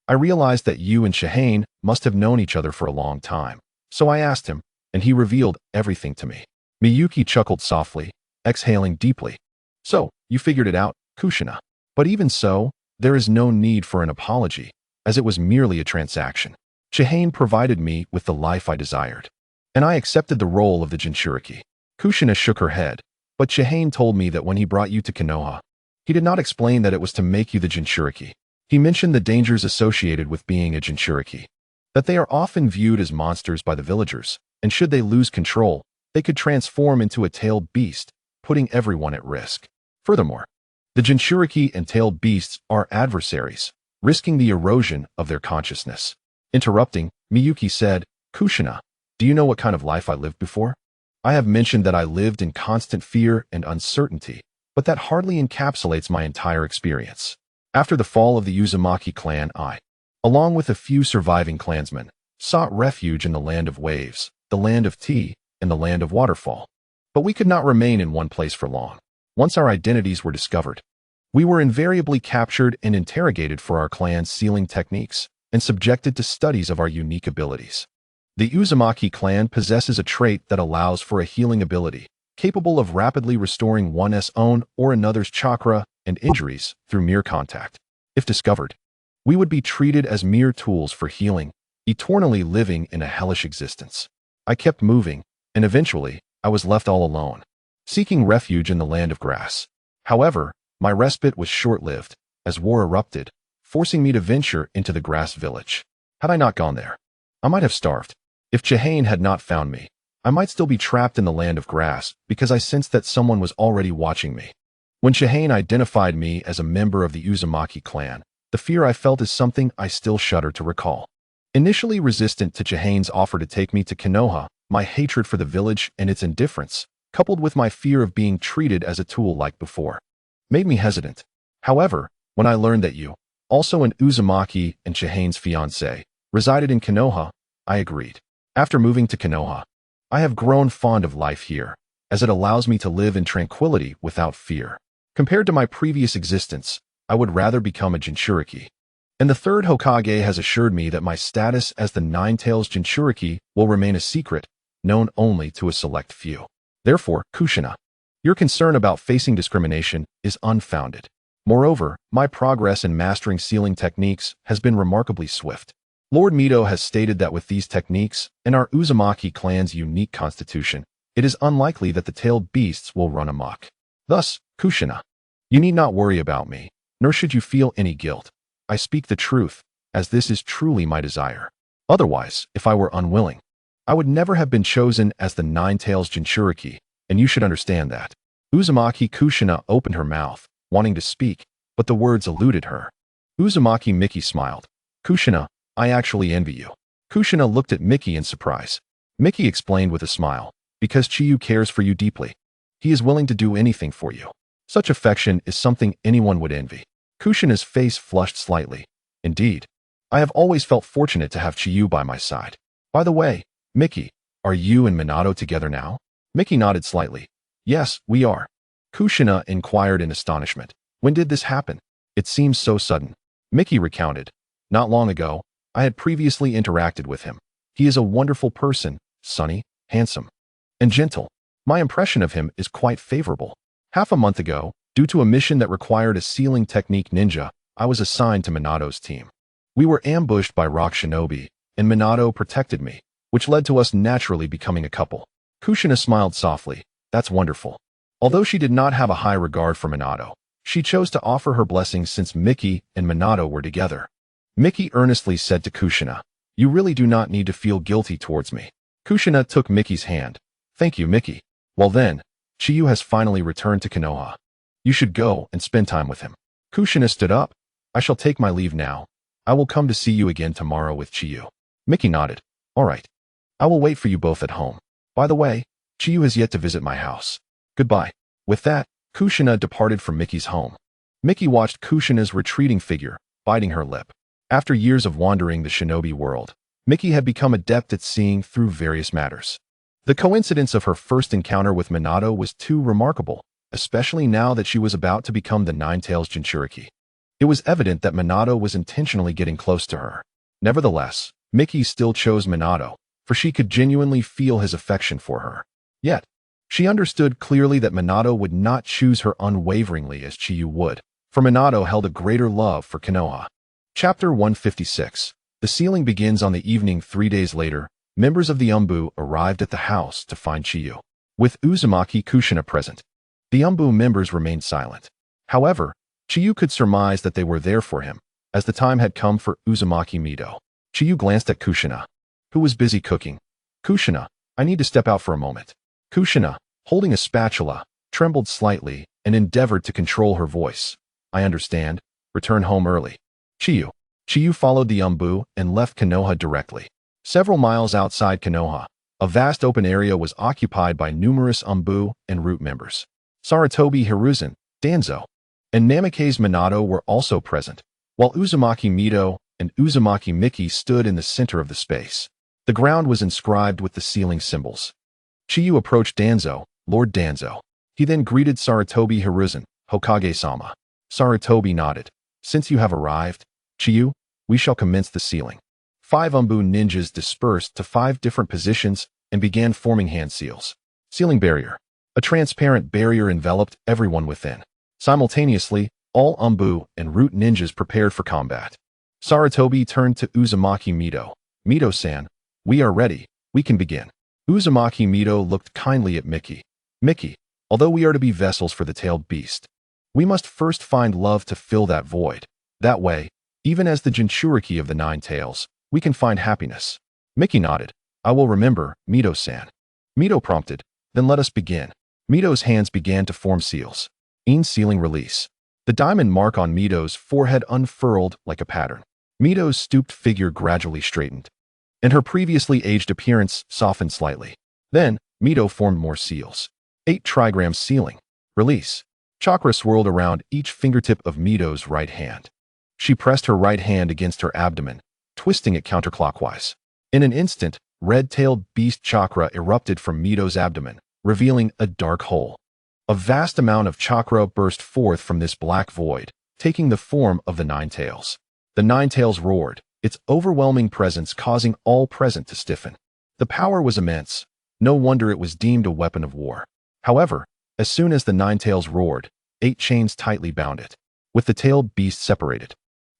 I realized that you and Chihane must have known each other for a long time, so I asked him, and he revealed everything to me. Miyuki chuckled softly, exhaling deeply. So, you figured it out, Kushina. But even so, there is no need for an apology, as it was merely a transaction. Chihane provided me with the life I desired, and I accepted the role of the Jinchuriki. Kushina shook her head, but Chihane told me that when he brought you to Konoha, he did not explain that it was to make you the Jinchuriki. He mentioned the dangers associated with being a Jinchuriki, that they are often viewed as monsters by the villagers, and should they lose control, they could transform into a tailed beast, putting everyone at risk. Furthermore, the Jinchuriki and tailed beasts are adversaries, risking the erosion of their consciousness. Interrupting, Miyuki said, Kushina, do you know what kind of life I lived before? I have mentioned that I lived in constant fear and uncertainty, but that hardly encapsulates my entire experience. After the fall of the Uzumaki clan, I, along with a few surviving clansmen, sought refuge in the land of waves, the land of tea, and the land of waterfall. But we could not remain in one place for long. Once our identities were discovered, we were invariably captured and interrogated for our clan's sealing techniques and subjected to studies of our unique abilities. The Uzumaki clan possesses a trait that allows for a healing ability, capable of rapidly restoring one's own or another's chakra and injuries through mere contact. If discovered, we would be treated as mere tools for healing, eternally living in a hellish existence. I kept moving, and eventually, I was left all alone, seeking refuge in the land of grass. However, my respite was short-lived, as war erupted, forcing me to venture into the grass village. Had I not gone there, I might have starved. If Chihane had not found me, I might still be trapped in the land of grass because I sensed that someone was already watching me. When Chihane identified me as a member of the Uzumaki clan, the fear I felt is something I still shudder to recall. Initially resistant to Chihane's offer to take me to Konoha, my hatred for the village and its indifference, coupled with my fear of being treated as a tool like before, made me hesitant. However, when I learned that you, also an Uzumaki and Chihane's fiancé, resided in Konoha, I agreed. After moving to Konoha, I have grown fond of life here, as it allows me to live in tranquility without fear. Compared to my previous existence, I would rather become a Jinchuriki. And the third Hokage has assured me that my status as the Nine-Tails Jinchuriki will remain a secret, known only to a select few. Therefore, Kushina, your concern about facing discrimination is unfounded. Moreover, my progress in mastering sealing techniques has been remarkably swift. Lord Mito has stated that with these techniques and our Uzumaki clan's unique constitution, it is unlikely that the tailed beasts will run amok. Thus, Kushina, you need not worry about me, nor should you feel any guilt. I speak the truth, as this is truly my desire. Otherwise, if I were unwilling, I would never have been chosen as the Nine-Tails Jinchuriki, and you should understand that. Uzumaki Kushina opened her mouth, wanting to speak, but the words eluded her. Uzumaki Miki smiled. Kushina, I actually envy you. Kushina looked at Miki in surprise. Miki explained with a smile, because Chiyu cares for you deeply. He is willing to do anything for you. Such affection is something anyone would envy. Kushina's face flushed slightly. Indeed, I have always felt fortunate to have Chiyu by my side. By the way, Miki, are you and Minato together now? Miki nodded slightly. Yes, we are. Kushina inquired in astonishment. When did this happen? It seems so sudden. Miki recounted. Not long ago, I had previously interacted with him. He is a wonderful person, sunny, handsome, and gentle. My impression of him is quite favorable. Half a month ago, due to a mission that required a sealing technique ninja, I was assigned to Minato's team. We were ambushed by rock shinobi, and Minato protected me, which led to us naturally becoming a couple. Kushina smiled softly. That's wonderful. Although she did not have a high regard for Minato, she chose to offer her blessings since Miki and Minato were together. Miki earnestly said to Kushina, you really do not need to feel guilty towards me. Kushina took Miki's hand. Thank you, Miki. Well then, Chiyu has finally returned to Konoha. You should go and spend time with him. Kushina stood up. I shall take my leave now. I will come to see you again tomorrow with Chiyu. Miki nodded. All right. I will wait for you both at home. By the way, Chiyu has yet to visit my house. Goodbye. With that, Kushina departed from Miki's home. Miki watched Kushina's retreating figure, biting her lip. After years of wandering the shinobi world, Miki had become adept at seeing through various matters. The coincidence of her first encounter with Minato was too remarkable, especially now that she was about to become the Nine-Tails Jinchuriki. It was evident that Minato was intentionally getting close to her. Nevertheless, Miki still chose Minato, for she could genuinely feel his affection for her. Yet, she understood clearly that Minato would not choose her unwaveringly as Chiyu would, for Minato held a greater love for Konoha. Chapter 156. The sealing begins on the evening 3 days later. Members of the Umbu arrived at the house to find Chiyu, with Uzumaki Kushina present. The Umbu members remained silent. However, Chiyu could surmise that they were there for him, as the time had come for Uzumaki Mido. Chiyu glanced at Kushina, who was busy cooking. Kushina, I need to step out for a moment. Kushina, holding a spatula, trembled slightly and endeavored to control her voice. I understand. Return home early. Chiyu. Chiyu followed the Umbu and left Konoha directly. Several miles outside Konoha, a vast open area was occupied by numerous Umbu and root members. Sarutobi Hiruzen, Danzo, and Namikaze Minato were also present, while Uzumaki Mido and Uzumaki Miki stood in the center of the space. The ground was inscribed with the sealing symbols. Chiyu approached Danzo, Lord Danzo. He then greeted Sarutobi Hiruzen, Hokage-sama. Sarutobi nodded. Since you have arrived, Chiyu, we shall commence the sealing. 5 Umbu ninjas dispersed to 5 different positions and began forming hand seals. Sealing barrier. A transparent barrier enveloped everyone within. Simultaneously, all Umbu and root ninjas prepared for combat. Sarutobi turned to Uzumaki Mido. Mido-san, we are ready. We can begin. Uzumaki Mido looked kindly at Miki. Miki, although we are to be vessels for the tailed beast, we must first find love to fill that void. That way, even as the Jinchuriki of the 9 tails, we can find happiness. Miki nodded. I will remember, Mido-san. Mido prompted. Then let us begin. Mido's hands began to form seals. Sealing release. The diamond mark on Mido's forehead unfurled like a pattern. Mido's stooped figure gradually straightened, and her previously aged appearance softened slightly. Then, Mido formed more seals. 8 trigrams sealing. Release. Chakra swirled around each fingertip of Mido's right hand. She pressed her right hand against her abdomen, twisting it counterclockwise. In an instant, red-tailed beast chakra erupted from Mido's abdomen, revealing a dark hole. A vast amount of chakra burst forth from this black void, taking the form of the 9 tails. The 9 tails roared, its overwhelming presence causing all present to stiffen. The power was immense. No wonder it was deemed a weapon of war. However, as soon as the 9 tails roared, 8 chains tightly bound it. With the tailed beast separated,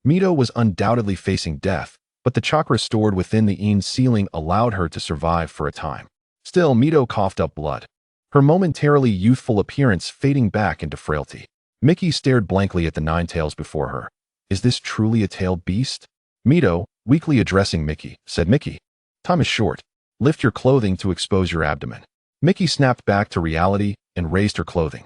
Mido was undoubtedly facing death, but the chakra stored within the sealing allowed her to survive for a time. Still, Mido coughed up blood, her momentarily youthful appearance fading back into frailty. Miki stared blankly at the 9 tails before her. Is this truly a tailed beast? Mido, weakly addressing Miki, said Miki. Time is short. Lift your clothing to expose your abdomen. Miki snapped back to reality and raised her clothing.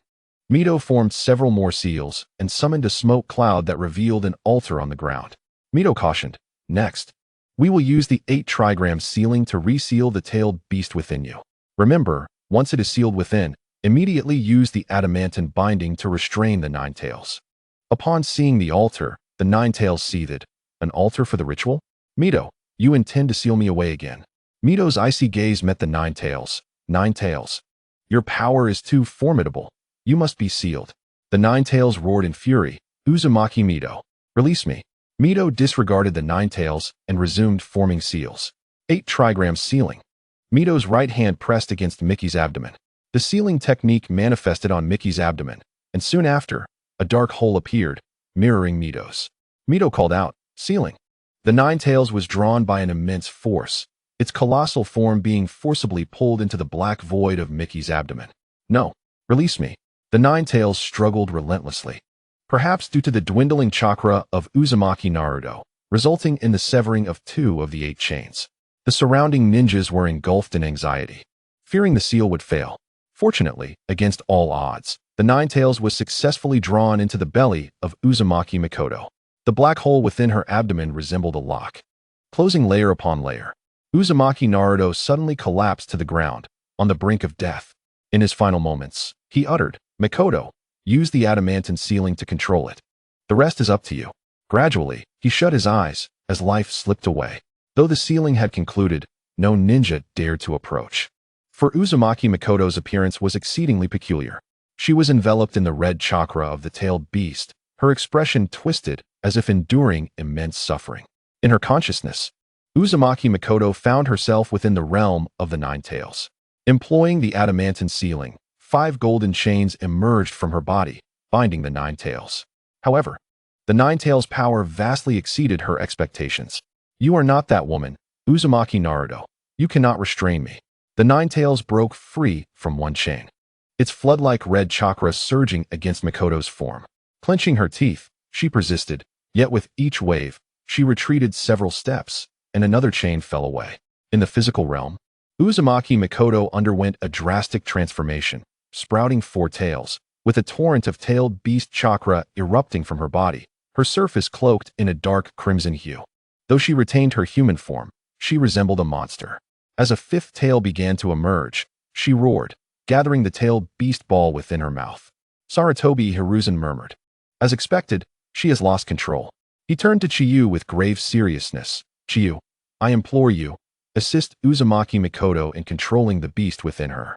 Mido formed several more seals and summoned a smoke cloud that revealed an altar on the ground. Mido cautioned, next, we will use the 8 trigram sealing to reseal the tailed beast within you. Remember, once it is sealed within, immediately use the adamantine binding to restrain the 9 tails. Upon seeing the altar, the 9 tails seethed. An altar for the ritual? Mido, you intend to seal me away again. Mido's icy gaze met the 9 tails. 9 tails. Your power is too formidable. You must be sealed. The 9 tails roared in fury. Uzumaki Mido, release me. Mido disregarded the 9 tails and resumed forming seals. 8 trigram sealing. Mido's right hand pressed against Miki's abdomen. The sealing technique manifested on Miki's abdomen, and soon after, a dark hole appeared, mirroring Mido's. Mido called out, sealing. The 9 tails was drawn by an immense force, its colossal form being forcibly pulled into the black void of Miki's abdomen. No, release me. The 9 tails struggled relentlessly, perhaps due to the dwindling chakra of Uzumaki Naruto, resulting in the severing of 2 of the 8 chains. The surrounding ninjas were engulfed in anxiety, fearing the seal would fail. Fortunately, against all odds, the 9 tails was successfully drawn into the belly of Uzumaki Mikoto. The black hole within her abdomen resembled a lock, closing layer upon layer. Uzumaki Naruto suddenly collapsed to the ground, on the brink of death. In his final moments, he uttered, "Mikoto, use the adamantine ceiling to control it. The rest is up to you." Gradually, he shut his eyes as life slipped away. Though the ceiling had concluded, no ninja dared to approach. For Uzumaki, Mikoto's appearance was exceedingly peculiar. She was enveloped in the red chakra of the tailed beast, her expression twisted as if enduring immense suffering. In her consciousness, Uzumaki Mikoto found herself within the realm of the Nine Tails. Employing the adamantine ceiling, 5 golden chains emerged from her body, binding the Nine Tails. However, the Nine Tails' power vastly exceeded her expectations. "You are not that woman, Uzumaki Naruto. You cannot restrain me." The Nine Tails broke free from one chain, its flood-like red chakra surging against Mikoto's form. Clenching her teeth, she persisted, yet with each wave, she retreated several steps, and another chain fell away. In the physical realm, Uzumaki Mikoto underwent a drastic transformation, sprouting 4 tails, with a torrent of tailed beast chakra erupting from her body, her surface cloaked in a dark crimson hue. Though she retained her human form, she resembled a monster. As a 5th tail began to emerge, she roared, gathering the tailed beast ball within her mouth. Sarutobi Hiruzen murmured. As expected, she has lost control. He turned to Chiyu with grave seriousness. "Chiyu, I implore you, assist Uzumaki Mikoto in controlling the beast within her."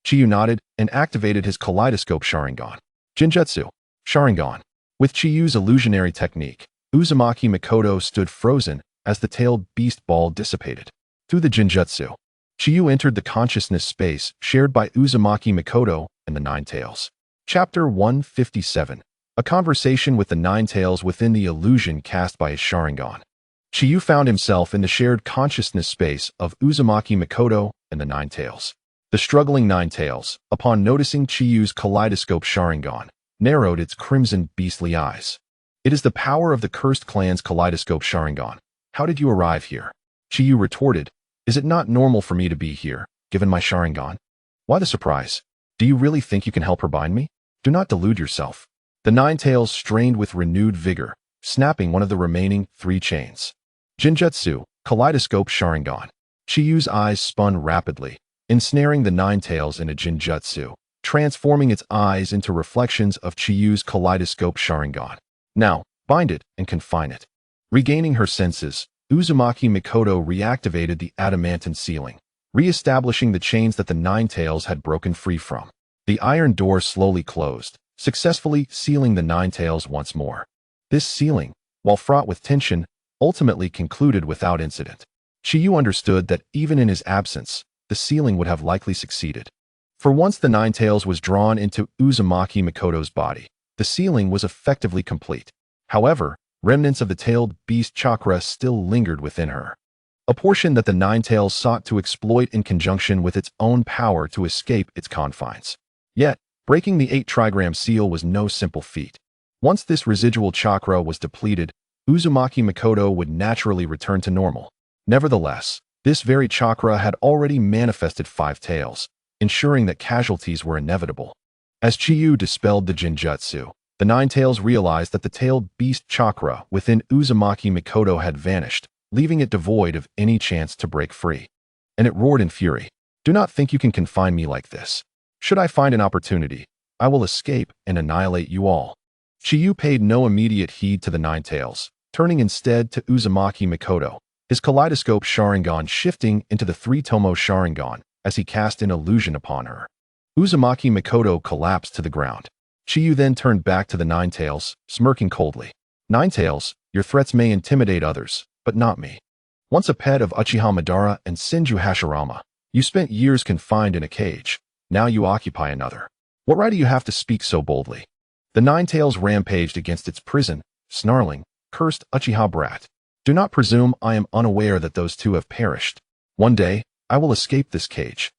Chiyu nodded and activated his kaleidoscope Sharingan. Jinjutsu, Sharingan. With Chiyu's illusionary technique, Uzumaki Mikoto stood frozen as the tailed beast ball dissipated. Through the Jinjutsu, Chiyu entered the consciousness space shared by Uzumaki Mikoto and the Nine Tails. Chapter 157. A conversation with the Nine Tails within the illusion cast by his Sharingan. Chiyu found himself in the shared consciousness space of Uzumaki Mikoto and the Nine Tails. The struggling Nine Tails, upon noticing Chiyu's kaleidoscope Sharingan, narrowed its crimson beastly eyes. "It is the power of the cursed clan's kaleidoscope Sharingan. How did you arrive here?" Chiyu retorted, "Is it not normal for me to be here, given my Sharingan? Why the surprise? Do you really think you can help her bind me? Do not delude yourself." The Nine Tails strained with renewed vigor, snapping one of the remaining 3 chains. Jinjutsu, kaleidoscope Sharingan. Chiyu's eyes spun rapidly, ensnaring the Nine Tails in a Jinjutsu, transforming its eyes into reflections of Chiyu's kaleidoscope Sharingan. "Now, bind it and confine it." Regaining her senses, Uzumaki Mikoto reactivated the adamantine ceiling, re-establishing the chains that the Nine Tails had broken free from. The iron door slowly closed, successfully sealing the Nine Tails once more. This sealing, while fraught with tension, ultimately concluded without incident. Chiyu understood that even in his absence, the sealing would have likely succeeded. For once the Nine Tails was drawn into Uzumaki Mikoto's body, the sealing was effectively complete. However, remnants of the tailed beast chakra still lingered within her, a portion that the Nine Tails sought to exploit in conjunction with its own power to escape its confines. Yet, breaking the 8 trigram seal was no simple feat. Once this residual chakra was depleted, Uzumaki Mikoto would naturally return to normal. Nevertheless, this very chakra had already manifested 5 tails, ensuring that casualties were inevitable. As Chiyu dispelled the Jinjutsu, the Nine Tails realized that the tailed beast chakra within Uzumaki Mikoto had vanished, leaving it devoid of any chance to break free. And it roared in fury. "Do not think you can confine me like this. Should I find an opportunity, I will escape and annihilate you all." Chiyu paid no immediate heed to the Nine Tails, turning instead to Uzumaki Mikoto, his kaleidoscope Sharingan shifting into the 3-tomo Sharingan as he cast an illusion upon her. Uzumaki Mikoto collapsed to the ground. Chiyu then turned back to the Nine Tails, smirking coldly. "Nine Tails, your threats may intimidate others, but not me. Once a pet of Uchiha Madara and Senju Hashirama, you spent years confined in a cage. Now you occupy another. What right do you have to speak so boldly?" The Nine Tails rampaged against its prison, snarling, "Cursed Uchiha brat. Do not presume I am unaware that those 2 have perished. One day, I will escape this cage."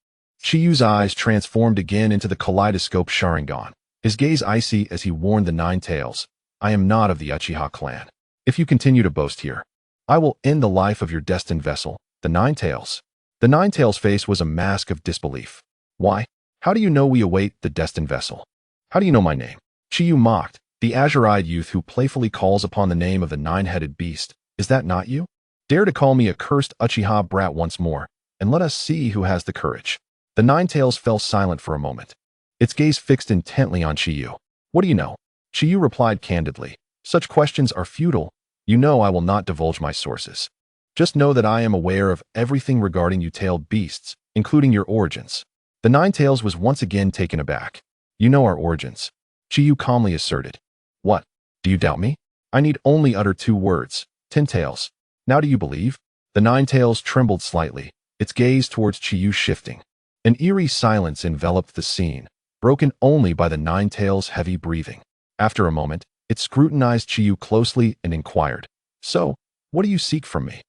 Chiyu's eyes transformed again into the kaleidoscope Sharingan, his gaze icy as he warned the Nine Tails, "I am not of the Uchiha clan. If you continue to boast here, I will end the life of your destined vessel, the Nine Tails." The Nine Tails' face was a mask of disbelief. "Why? How do you know we await the destined vessel? How do you know my name?" Chiyu mocked, the azure-eyed youth who playfully calls upon the name of the nine-headed beast. "Is that not you? Dare to call me a cursed Uchiha brat once more, and let us see who has the courage." The Nine-Tails fell silent for a moment, its gaze fixed intently on Chiyu. What do you know? Chiyu replied candidly. Such questions are futile. You know I will not divulge my sources. Just know that I am aware of everything regarding you tailed beasts, including your origins. The Nine-Tails was once again taken aback. You know our origins, Chiyu calmly asserted. What? Do you doubt me? I need only utter 2 words. 10 tails. Now do you believe? The Nine-Tails trembled slightly, its gaze towards Chiyu shifting. An eerie silence enveloped the scene, broken only by the Nine-Tails' heavy breathing. After a moment, it scrutinized Chiyu closely and inquired, So, what do you seek from me?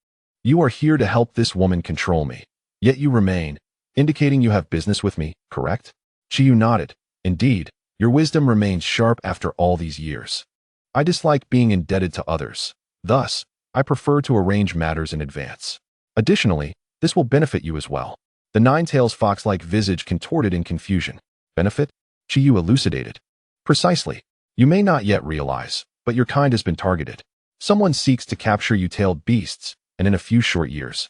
You are here to help this woman control me. Yet you remain, indicating you have business with me, correct? Chiyu nodded. Indeed, your wisdom remains sharp after all these years. I dislike being indebted to others. Thus, I prefer to arrange matters in advance. Additionally, this will benefit you as well. The Nine-Tails' fox-like visage contorted in confusion. Benefit? Chiyu elucidated. Precisely. You may not yet realize, but your kind has been targeted. Someone seeks to capture you tailed beasts, and in a few short years,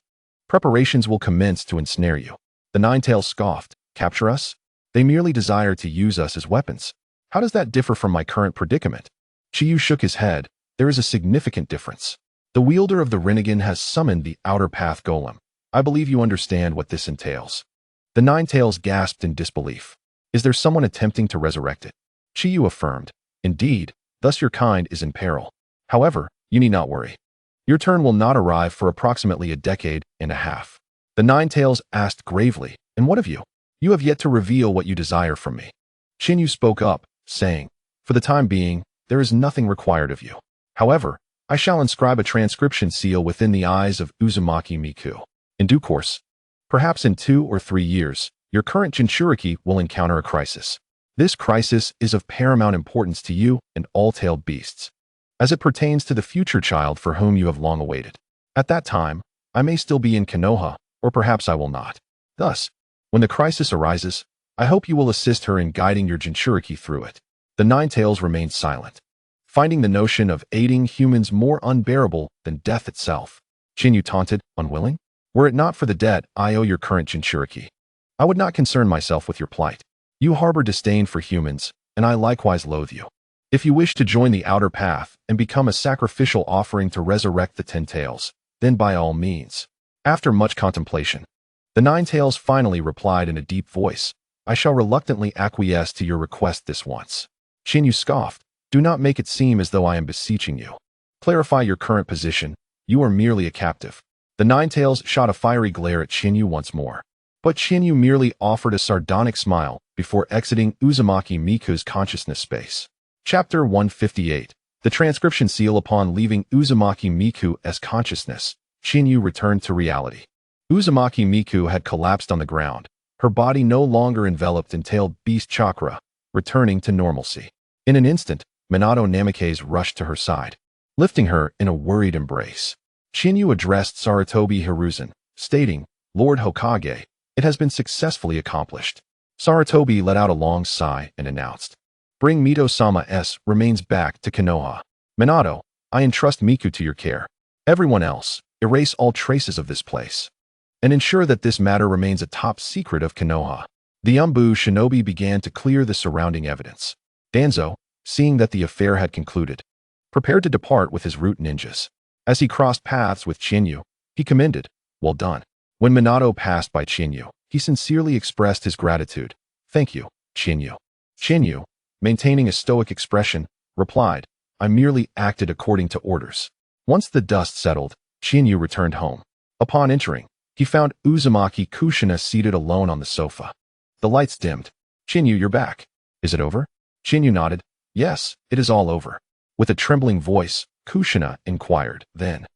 preparations will commence to ensnare you. The Nine-Tails scoffed. Capture us? They merely desire to use us as weapons. How does that differ from my current predicament? Chiyu shook his head. There is a significant difference. The wielder of the Rinnegan has summoned the Outer Path Golem. I believe you understand what this entails. The Nine-Tails gasped in disbelief. Is there someone attempting to resurrect it? Chiyu affirmed. Indeed, thus your kind is in peril. However, you need not worry. Your turn will not arrive for approximately a decade and a half. The Nine-Tails asked gravely, And what of you? You have yet to reveal what you desire from me. Chiyu spoke up, saying, For the time being, there is nothing required of you. However, I shall inscribe a transcription seal within the eyes of Uzumaki Miku. In due course, perhaps in 2 or 3 years, your current Jinchuriki will encounter a crisis. This crisis is of paramount importance to you and all tailed beasts, as it pertains to the future child for whom you have long awaited. At that time, I may still be in Konoha, or perhaps I will not. Thus, when the crisis arises, I hope you will assist her in guiding your Jinchuriki through it. The Nine-Tails remained silent, finding the notion of aiding humans more unbearable than death itself. Chiyu taunted, unwilling? Were it not for the debt I owe your current Jinchuriki, I would not concern myself with your plight. You harbor disdain for humans, and I likewise loathe you. If you wish to join the Outer Path and become a sacrificial offering to resurrect the 10 tails, then by all means. After much contemplation, the Nine-Tails finally replied in a deep voice, I shall reluctantly acquiesce to your request this once. Chiyu scoffed. Do not make it seem as though I am beseeching you. Clarify your current position. You are merely a captive. The Nine-Tails shot a fiery glare at Chiyu once more. But Chiyu merely offered a sardonic smile before exiting Uzumaki Miku's consciousness space. Chapter 158. The transcription seal. Upon leaving Uzumaki Miku's consciousness, Chiyu returned to reality. Uzumaki Miku had collapsed on the ground, her body no longer enveloped in tailed beast chakra, returning to normalcy. In an instant, Minato Namikaze rushed to her side, lifting her in a worried embrace. Chiyu addressed Sarutobi Hiruzen, stating, Lord Hokage, it has been successfully accomplished. Sarutobi let out a long sigh and announced, Bring Mito-sama-s remains back to Konoha. Minato, I entrust Miku to your care. Everyone else, erase all traces of this place, and ensure that this matter remains a top secret of Konoha. The Umbu shinobi began to clear the surrounding evidence. Danzo, seeing that the affair had concluded, prepared to depart with his root ninjas. As he crossed paths with Chiyu, he commended, Well done. When Minato passed by Chiyu, he sincerely expressed his gratitude. Thank you, Chiyu. Chiyu, maintaining a stoic expression, replied, I merely acted according to orders. Once the dust settled, Chiyu returned home. Upon entering, he found Uzumaki Kushina seated alone on the sofa. The lights dimmed. Chiyu, you're back. Is it over? Chiyu nodded. Yes, it is all over. With a trembling voice, Kushina inquired, Then,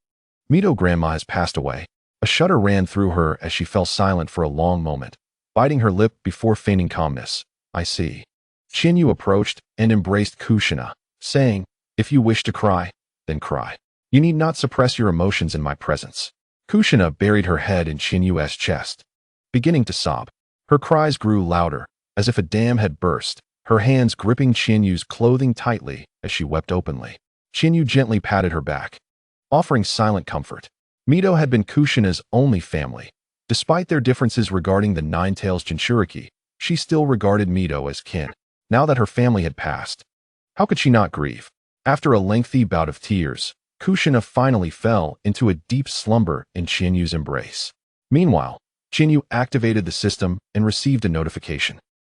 Mito Grandma has passed away. A shudder ran through her as she fell silent for a long moment, biting her lip before feigning calmness. I see. Chiyu approached and embraced Kushina, saying, If you wish to cry, then cry. You need not suppress your emotions in my presence. Kushina buried her head in Chinyu's chest, beginning to sob. Her cries grew louder, as if a dam had burst, her hands gripping Chinyu's clothing tightly as she wept openly. Chiyu gently patted her back, offering silent comfort. Mito had been Kushina's only family, Despite their differences regarding the Nine Tails Jinchuriki, she still regarded Mito as kin, now that her family had passed. How could she not grieve? After a lengthy bout of tears, Kushina finally fell into a deep slumber in Chinyu's embrace. Meanwhile, Chinyu activated the system and received a notification.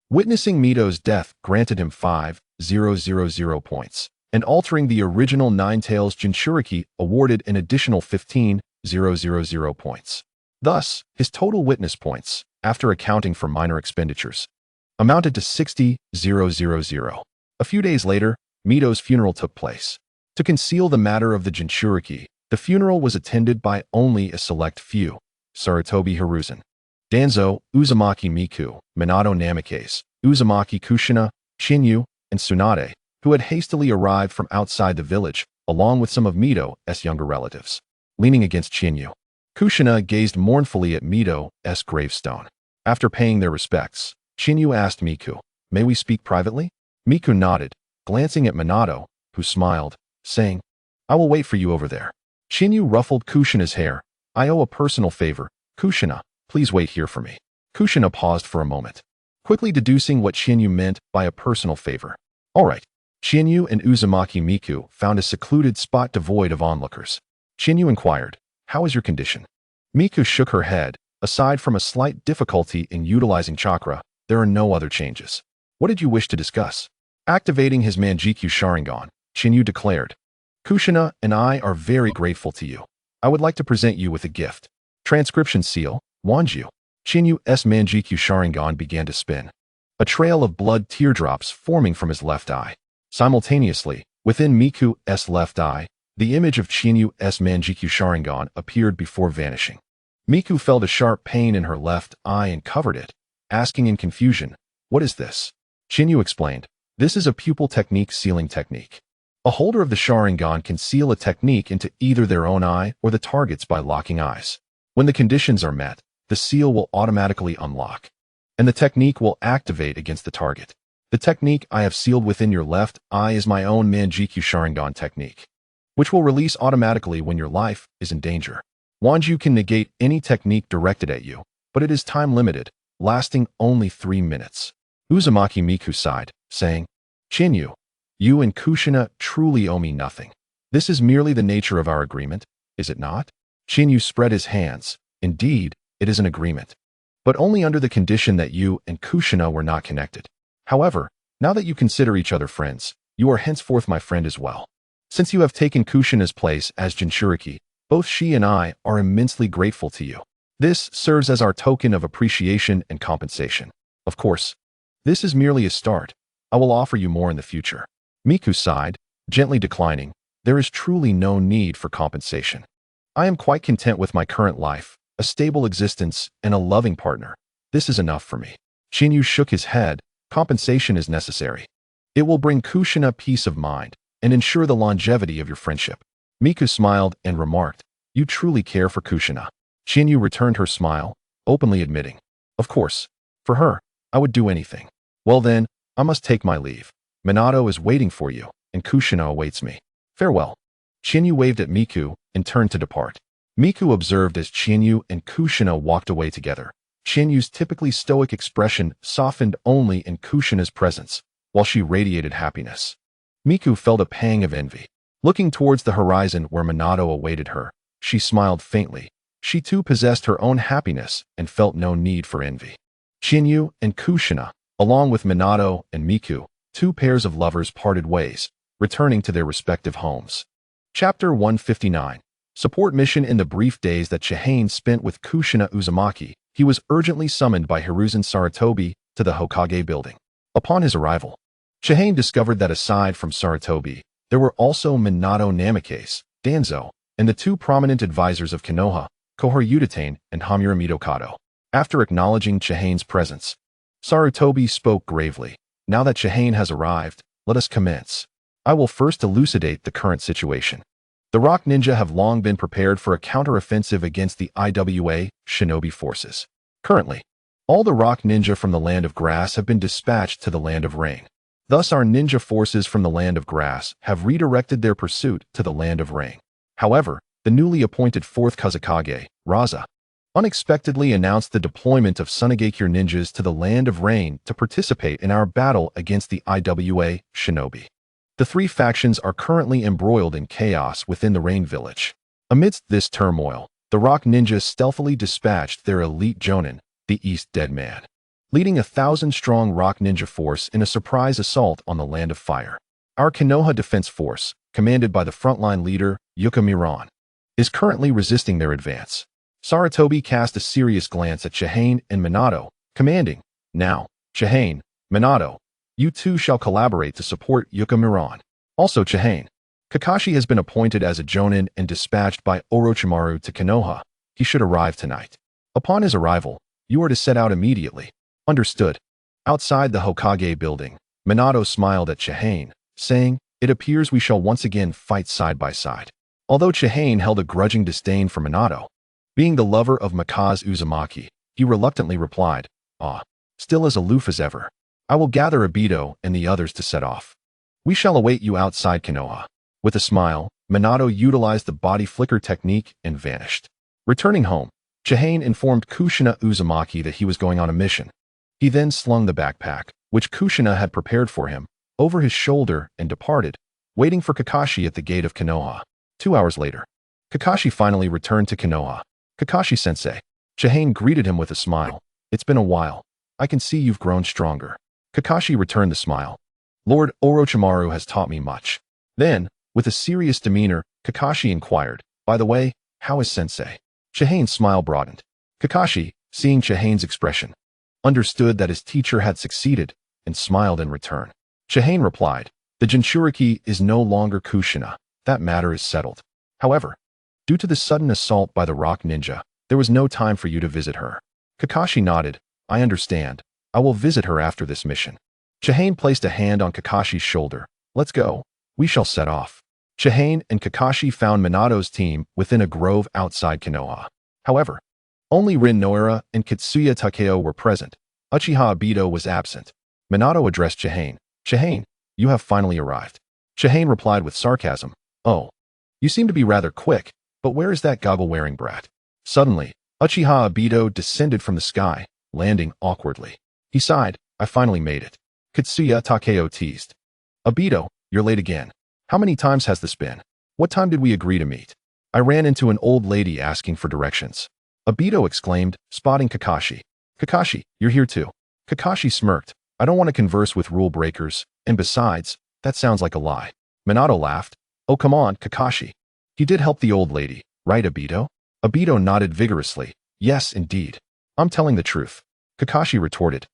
Witnessing Mito's death granted him 5,000 points, and altering the original Nine Tails Jinchuriki awarded an additional 15,000 points. Thus, his total witness points, after accounting for minor expenditures, amounted to 60,000. A few days later, Mito's funeral took place. To conceal the matter of the Jinchuriki, the funeral was attended by only a select few: Sarutobi Hiruzen, Danzo, Uzumaki Miku, Minato Namikaze, Uzumaki Kushina, Chinyu, and Tsunade, who had hastily arrived from outside the village, along with some of Mito's younger relatives. Leaning against Chinyu, Kushina gazed mournfully at Mito's gravestone. After paying their respects, Chinyu asked Miku, "May we speak privately?" Miku nodded, glancing at Minato, who smiled, saying, "I will wait for you over there." Chinyu ruffled Kushina's hair. "I owe a personal favor. Kushina, please wait here for me." Kushina paused for a moment, quickly deducing what Chinyu meant by a personal favor. All right. Chinyu and Uzumaki Miku found a secluded spot devoid of onlookers. Chinyu inquired, "How is your condition?" Miku shook her head. "Aside from a slight difficulty in utilizing chakra, there are no other changes." "What did you wish to discuss?" Activating his Manjikyu Sharingan, Chinyu declared, "Kushina and I are very grateful to you. I would like to present you with a gift." Transcription seal, Wanju. Chinyu's Manjikyu Sharingan began to spin, a trail of blood teardrops forming from his left eye. Simultaneously, within Miku's left eye, the image of Chinyu's Manjikyu Sharingan appeared before vanishing. Miku felt a sharp pain in her left eye and covered it, asking in confusion, "What is this?" Chinyu explained, "This is a pupil technique sealing technique. A holder of the Sharingan can seal a technique into either their own eye or the target's by locking eyes. When the conditions are met, the seal will automatically unlock, and the technique will activate against the target. The technique I have sealed within your left eye is my own Manjikyu Sharingan technique, which will release automatically when your life is in danger. Wanju can negate any technique directed at you, but it is time-limited, lasting only 3 minutes." Uzumaki Miku sighed, saying, "Chinyu, you and Kushina truly owe me nothing. This is merely the nature of our agreement, is it not?" Chinyu spread his hands. "Indeed, it is an agreement, but only under the condition that you and Kushina were not connected. However, now that you consider each other friends, you are henceforth my friend as well. Since you have taken Kushina's place as Jinchuriki, both she and I are immensely grateful to you. This serves as our token of appreciation and compensation. Of course, this is merely a start. I will offer you more in the future." Miku sighed, gently declining, "There is truly no need for compensation. I am quite content with my current life, a stable existence, and a loving partner. This is enough for me." Chinyu shook his head. "Compensation is necessary. It will bring Kushina peace of mind and ensure the longevity of your friendship." Miku smiled and remarked, "You truly care for Kushina." Chinyu returned her smile, openly admitting, "Of course, for her, I would do anything." "Well then, I must take my leave. Minato is waiting for you, and Kushina awaits me. Farewell." Chinyu waved at Miku and turned to depart. Miku observed as Chinyu and Kushina walked away together. Chinyu's typically stoic expression softened only in Kushina's presence, while she radiated happiness. Miku felt a pang of envy. Looking towards the horizon where Minato awaited her, she smiled faintly. She too possessed her own happiness and felt no need for envy. Chinyu and Kushina, along with Minato and Miku, 2 pairs of lovers parted ways, returning to their respective homes. Chapter 159. Support mission. In the brief days that Chihane spent with Kushina Uzumaki, he was urgently summoned by Hiruzen Sarutobi to the Hokage building. Upon his arrival, Chihane discovered that aside from Sarutobi, there were also Minato Namikaze, Danzo, and the 2 prominent advisors of Konoha, Kohar Udatane and Hamura Mitokado. After acknowledging Chihane's presence, Sarutobi spoke gravely. "Now that Chihane has arrived, let us commence. I will first elucidate the current situation. The Rock Ninja have long been prepared for a counter-offensive against the IWA shinobi forces. Currently, all the Rock Ninja from the Land of Grass have been dispatched to the Land of Rain. Thus our ninja forces from the Land of Grass have redirected their pursuit to the Land of Rain. However, the newly appointed 4th Kazekage, Raza, unexpectedly announced the deployment of Sunagakure ninjas to the Land of Rain to participate in our battle against the IWA shinobi. The three factions are currently embroiled in chaos within the Rain Village. Amidst this turmoil, the Rock Ninjas stealthily dispatched their elite Jonin, the East Dead Man, leading a 1,000-strong Rock Ninja force in a surprise assault on the Land of Fire. Our Konoha Defense Force, commanded by the frontline leader, Yuka Miran, is currently resisting their advance. Sarutobi cast a serious glance at Chihane and Minato, commanding, "Now, Chihane, Minato, you two shall collaborate to support Yuka Miran." Also Chihane. Kakashi has been appointed as a Jonin and dispatched by Orochimaru to Konoha. He should arrive tonight. Upon his arrival, you are to set out immediately. Understood. Outside the Hokage building, Minato smiled at Chihane, saying, "It appears we shall once again fight side by side." Although Chihane held a grudging disdain for Minato, being the lover of Mikaze Uzumaki, he reluctantly replied, still as aloof as ever. "I will gather Obito and the others to set off. We shall await you outside Konoha." With a smile, Minato utilized the body flicker technique and vanished. Returning home, Chihane informed Kushina Uzumaki that he was going on a mission. He then slung the backpack, which Kushina had prepared for him, over his shoulder and departed, waiting for Kakashi at the gate of Konoha. 2 hours later, Kakashi finally returned to Konoha. "Kakashi-sensei." Chihane greeted him with a smile. "It's been a while. I can see you've grown stronger." Kakashi returned the smile. "Lord Orochimaru has taught me much." Then, with a serious demeanor, Kakashi inquired, "By the way, how is sensei?" Chihane's smile broadened. Kakashi, seeing Chihane's expression, understood that his teacher had succeeded and smiled in return. Chihane replied, "The Jinchuriki is no longer Kushina. That matter is settled. However, due to the sudden assault by the Rock Ninja, there was no time for you to visit her." Kakashi nodded. "I understand. I will visit her after this mission." Chihane placed a hand on Kakashi's shoulder. "Let's go. We shall set off." Chihane and Kakashi found Minato's team within a grove outside Konoha. However, only Rin Noira and Kitsuya Takeo were present. Uchiha Obito was absent. Minato addressed Chihane. "Chihane, you have finally arrived." Chihane replied with sarcasm, "Oh, you seem to be rather quick, but where is that goggle-wearing brat?" Suddenly, Uchiha Obito descended from the sky, landing awkwardly. He sighed, "I finally made it." Kitsuya Takeo teased, "Obito, you're late again. How many times has this been? What time did we agree to meet?" "I ran into an old lady asking for directions." Obito exclaimed, spotting Kakashi. "Kakashi, you're here too." Kakashi smirked. "I don't want to converse with rule breakers, and besides, that sounds like a lie." Minato laughed. "Oh, come on, Kakashi. You did help the old lady, right, Obito?" Obito nodded vigorously. "Yes, indeed. I'm telling the truth." Kakashi retorted.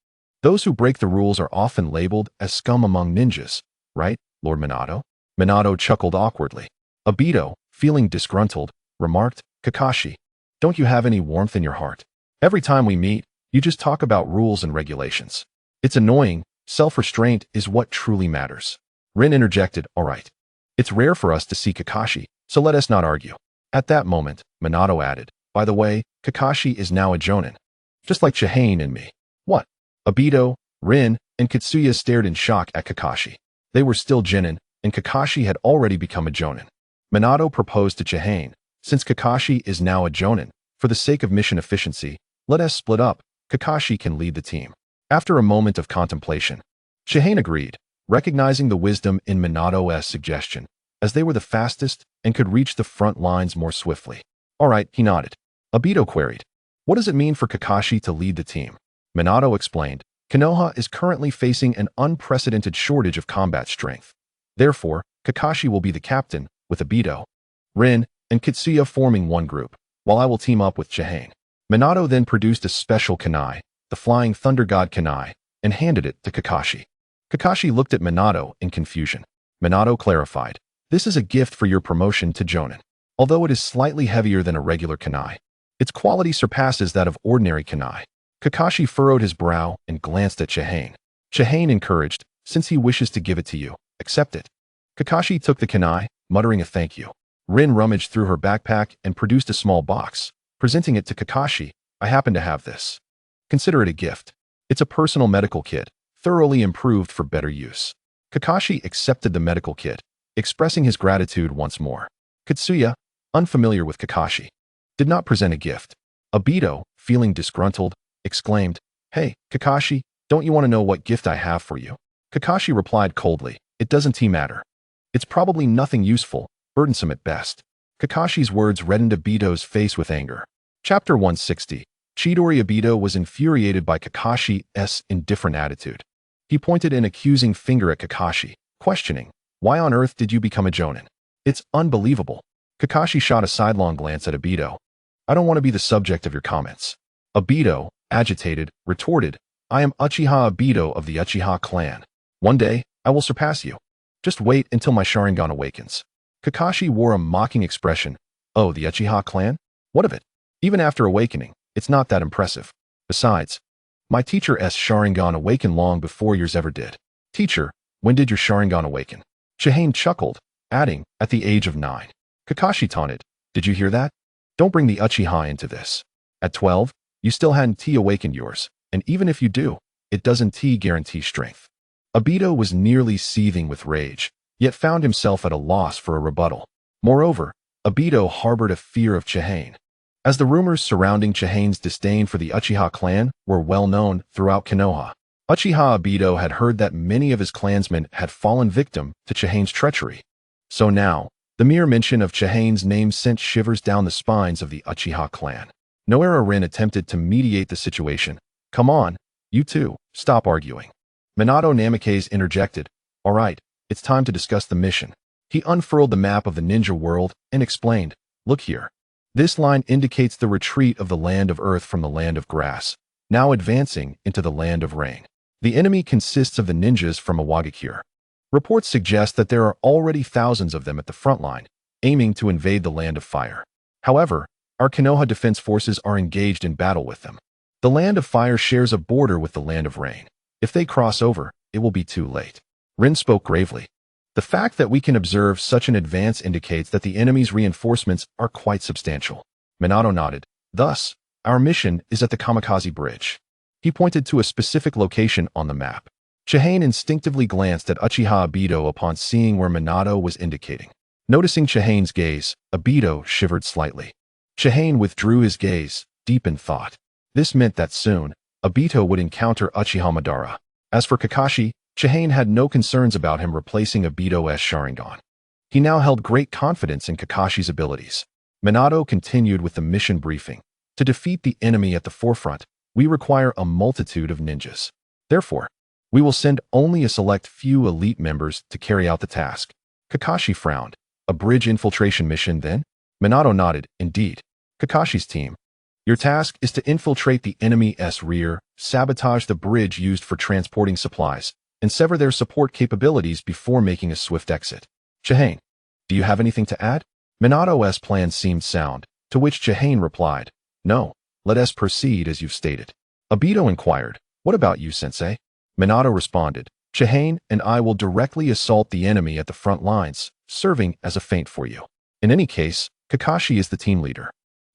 "Those who break the rules are often labeled as scum among ninjas, right, Lord Minato?" Minato chuckled awkwardly. Obito, feeling disgruntled, remarked, "Kakashi, don't you have any warmth in your heart? Every time we meet, you just talk about rules and regulations. It's annoying. Self-restraint is what truly matters." Rin interjected, "All right. It's rare for us to see Kakashi, so let us not argue." At that moment, Minato added, "By the way, Kakashi is now a Jonin. Just like Chihane and me." "What?" Obito, Rin, and Kitsuya stared in shock at Kakashi. They were still Jonin, and Kakashi had already become a Jonin. Minato proposed to Chihane, "Since Kakashi is now a Jonin, for the sake of mission efficiency, let us split up. Kakashi can lead the team." After a moment of contemplation, Chihane agreed, recognizing the wisdom in Minato's suggestion, as they were the fastest and could reach the front lines more swiftly. "All right," he nodded. Obito queried, "What does it mean for Kakashi to lead the team?" Minato explained, "Konoha is currently facing an unprecedented shortage of combat strength. Therefore, Kakashi will be the captain, with Obito, Rin, and Kitsuya forming one group, while I will team up with Chihane." Minato then produced a special kunai, the Flying Thunder God kunai, and handed it to Kakashi. Kakashi looked at Minato in confusion. Minato clarified, "This is a gift for your promotion to Jonin. Although it is slightly heavier than a regular kunai, its quality surpasses that of ordinary kunai." Kakashi furrowed his brow and glanced at Chihane. Chihane encouraged, "Since he wishes to give it to you, accept it." Kakashi took the kunai, muttering a thank you. Rin rummaged through her backpack and produced a small box, presenting it to Kakashi. "I happen to have this. Consider it a gift. It's a personal medical kit, thoroughly improved for better use." Kakashi accepted the medical kit, expressing his gratitude once more. Kitsuya, unfamiliar with Kakashi, did not present a gift. Obito, feeling disgruntled, exclaimed, "Hey, Kakashi, don't you want to know what gift I have for you?" Kakashi replied coldly, "It doesn't matter. It's probably nothing useful, burdensome at best." Kakashi's words reddened Obito's face with anger. Chapter 160. Chidori. Obito was infuriated by Kakashi's indifferent attitude. He pointed an accusing finger at Kakashi, questioning, "Why on earth did you become a Jonin? It's unbelievable." Kakashi shot a sidelong glance at Obito. "I don't want to be the subject of your comments." Obito, agitated, retorted, "I am Uchiha Obito of the Uchiha clan. One day, I will surpass you. Just wait until my Sharingan awakens." Kakashi wore a mocking expression. "Oh, the Uchiha clan? What of it? Even after awakening, it's not that impressive. Besides, my teacher's Sharingan awakened long before yours ever did." "Teacher, when did your Sharingan awaken?" Chihane chuckled, adding, "At the age of 9. Kakashi taunted, "Did you hear that? Don't bring the Uchiha into this. At 12, you still hadn't awakened yours, and even if you do, it doesn't guarantee strength." Obito was nearly seething with rage, yet found himself at a loss for a rebuttal. Moreover, Obito harbored a fear of Chihane. As the rumors surrounding Chihane's disdain for the Uchiha clan were well known throughout Konoha, Uchiha Obito had heard that many of his clansmen had fallen victim to Chihane's treachery. So now, the mere mention of Chihane's name sent shivers down the spines of the Uchiha clan. Noara Rin attempted to mediate the situation. "Come on, you two, stop arguing." Minato Namikaze interjected, "All right, it's time to discuss the mission." He unfurled the map of the ninja world and explained, "Look here. This line indicates the retreat of the land of earth from the land of grass, now advancing into the land of rain. The enemy consists of the ninjas from Iwagakure. Reports suggest that there are already thousands of them at the front line, aiming to invade the land of fire. However, our Konoha defense forces are engaged in battle with them. The land of fire shares a border with the land of rain. If they cross over, it will be too late." Rin spoke gravely. "The fact that we can observe such an advance indicates that the enemy's reinforcements are quite substantial." Minato nodded. "Thus, our mission is at the Kamikaze Bridge." He pointed to a specific location on the map. Chihane instinctively glanced at Uchiha Obito upon seeing where Minato was indicating. Noticing Chihane's gaze, Obito shivered slightly. Chihane withdrew his gaze, deep in thought. This meant that soon, Obito would encounter Uchiha Madara. As for Kakashi, Chihane had no concerns about him replacing Obito's Sharingan. He now held great confidence in Kakashi's abilities. Minato continued with the mission briefing. "To defeat the enemy at the forefront, we require a multitude of ninjas. Therefore, we will send only a select few elite members to carry out the task." Kakashi frowned. "A bridge infiltration mission, then?" Minato nodded. "Indeed. Kakashi's team. Your task is to infiltrate the enemy's rear, sabotage the bridge used for transporting supplies, and sever their support capabilities before making a swift exit." "Chihane, do you have anything to add?" Minato's plan seemed sound, to which Chihane replied, "No, let us proceed as you've stated." Obito inquired, "What about you, sensei?" Minato responded, "Chihane and I will directly assault the enemy at the front lines, serving as a feint for you. In any case, Kakashi is the team leader.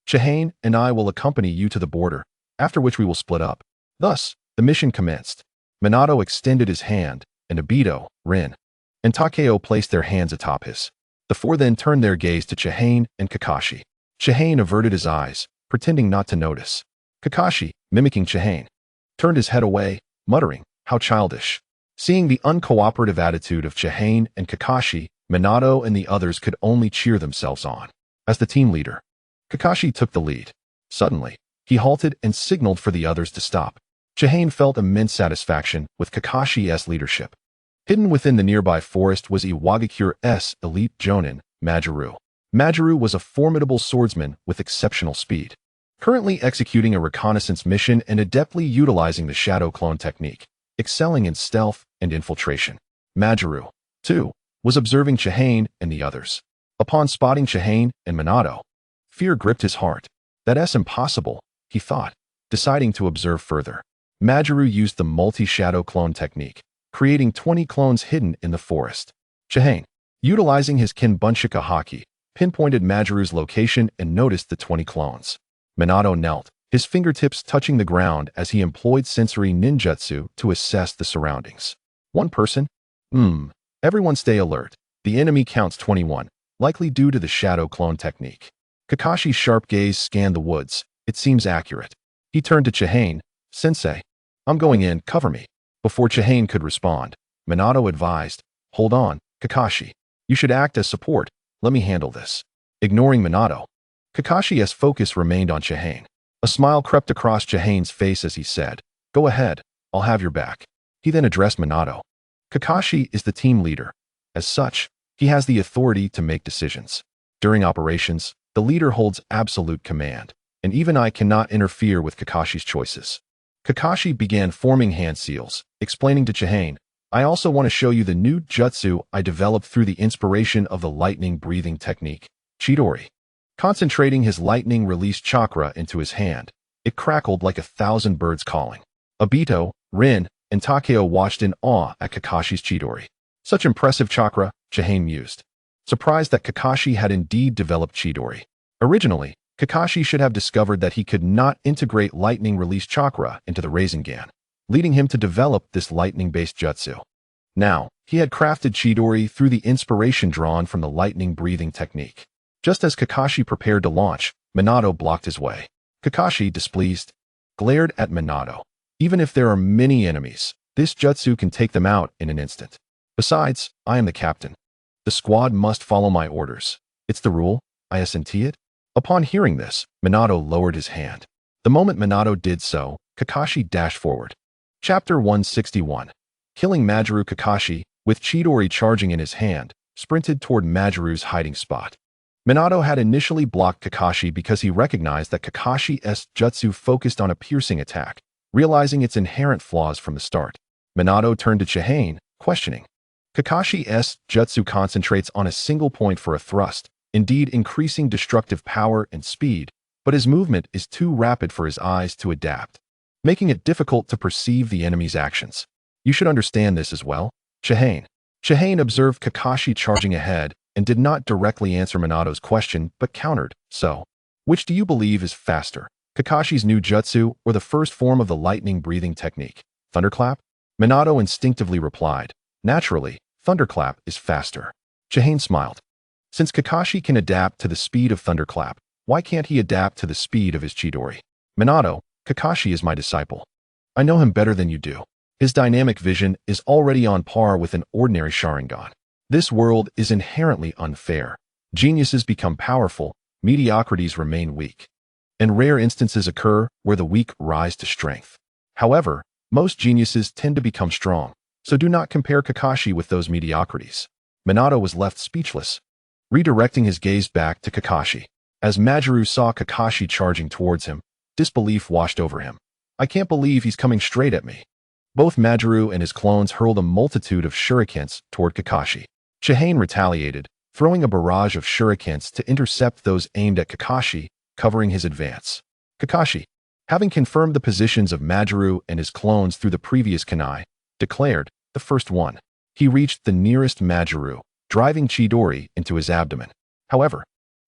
Chihane and I will accompany you to the border, after which we will split up." Thus, the mission commenced. Minato extended his hand, and Obito, Rin, and Takeo placed their hands atop his. The four then turned their gaze to Chihane and Kakashi. Chihane averted his eyes, pretending not to notice. Kakashi, mimicking Chihane, turned his head away, muttering, "How childish." Seeing the uncooperative attitude of Chihane and Kakashi, Minato and the others could only cheer themselves on. As the team leader, Kakashi took the lead. Suddenly, he halted and signaled for the others to stop. Chihane felt immense satisfaction with Kakashi's leadership. Hidden within the nearby forest was Iwagakure's elite Jonin, Majiru. Majiru was a formidable swordsman with exceptional speed, currently executing a reconnaissance mission and adeptly utilizing the shadow clone technique, excelling in stealth and infiltration. Majiru, too, was observing Chihane and the others. Upon spotting Chihane and Minato, fear gripped his heart. "That's impossible," he thought, deciding to observe further. Majiru used the multi-shadow clone technique, creating 20 clones hidden in the forest. Chihane, utilizing his Kinbunshika haki, pinpointed Majiru's location and noticed the 20 clones. Minato knelt, his fingertips touching the ground as he employed sensory ninjutsu to assess the surroundings. "One person? Everyone stay alert. The enemy counts 21, likely due to the shadow clone technique." Kakashi's sharp gaze scanned the woods, It seems accurate. He turned to Chihane. Sensei, I'm going in, cover me. Before Chihane could respond, Minato advised, hold on, Kakashi. You should act as support. Let me handle this. Ignoring Minato, Kakashi's focus remained on Chihane. A smile crept across Chihane's face as he said, go ahead, I'll have your back. He then addressed Minato. Kakashi is the team leader. As such, he has the authority to make decisions. During operations, the leader holds absolute command, and even I cannot interfere with Kakashi's choices. Kakashi began forming hand seals, explaining to Chihane, I also want to show you the new jutsu I developed through the inspiration of the lightning breathing technique, Chidori. Concentrating his lightning release chakra into his hand, it crackled like 1,000 birds calling. Obito, Rin, and Takeo watched in awe at Kakashi's Chidori. Such impressive chakra, Chihane mused, surprised that Kakashi had indeed developed Chidori. Originally, Kakashi should have discovered that he could not integrate lightning release chakra into the Rasengan, leading him to develop this lightning-based jutsu. Now, he had crafted Chidori through the inspiration drawn from the lightning breathing technique. Just as Kakashi prepared to launch, Minato blocked his way. Kakashi, displeased, glared at Minato. Even if there are many enemies, this jutsu can take them out in an instant. Besides, I am the captain. The squad must follow my orders. It's the rule, I assent it. Upon hearing this, Minato lowered his hand. The moment Minato did so, Kakashi dashed forward. Chapter 161. Killing Majiru. Kakashi, with Chidori charging in his hand, sprinted toward Majiru's hiding spot. Minato had initially blocked Kakashi because he recognized that Kakashi's jutsu focused on a piercing attack, realizing its inherent flaws from the start. Minato turned to Chihane, questioning. Kakashi's jutsu concentrates on a single point for a thrust, indeed increasing destructive power and speed, but his movement is too rapid for his eyes to adapt, making it difficult to perceive the enemy's actions. You should understand this as well, Chihane. Chihane observed Kakashi charging ahead and did not directly answer Minato's question but countered, so, which do you believe is faster, Kakashi's new jutsu or the first form of the lightning breathing technique, Thunderclap? Minato instinctively replied, naturally, Thunderclap is faster. Chihane smiled. Since Kakashi can adapt to the speed of Thunderclap, why can't he adapt to the speed of his Chidori? Minato, Kakashi is my disciple. I know him better than you do. His dynamic vision is already on par with an ordinary Sharingan. This world is inherently unfair. Geniuses become powerful, mediocrities remain weak. And rare instances occur where the weak rise to strength. However, most geniuses tend to become strong, so do not compare Kakashi with those mediocrities. Minato was left speechless, redirecting his gaze back to Kakashi. As Majiru saw Kakashi charging towards him, disbelief washed over him. I can't believe he's coming straight at me. Both Majiru and his clones hurled a multitude of shurikens toward Kakashi. Chihane retaliated, throwing a barrage of shurikens to intercept those aimed at Kakashi, covering his advance. Kakashi, having confirmed the positions of Majiru and his clones through the previous kunai, declared, the first one. He reached the nearest Majiru, driving Chidori into his abdomen. However,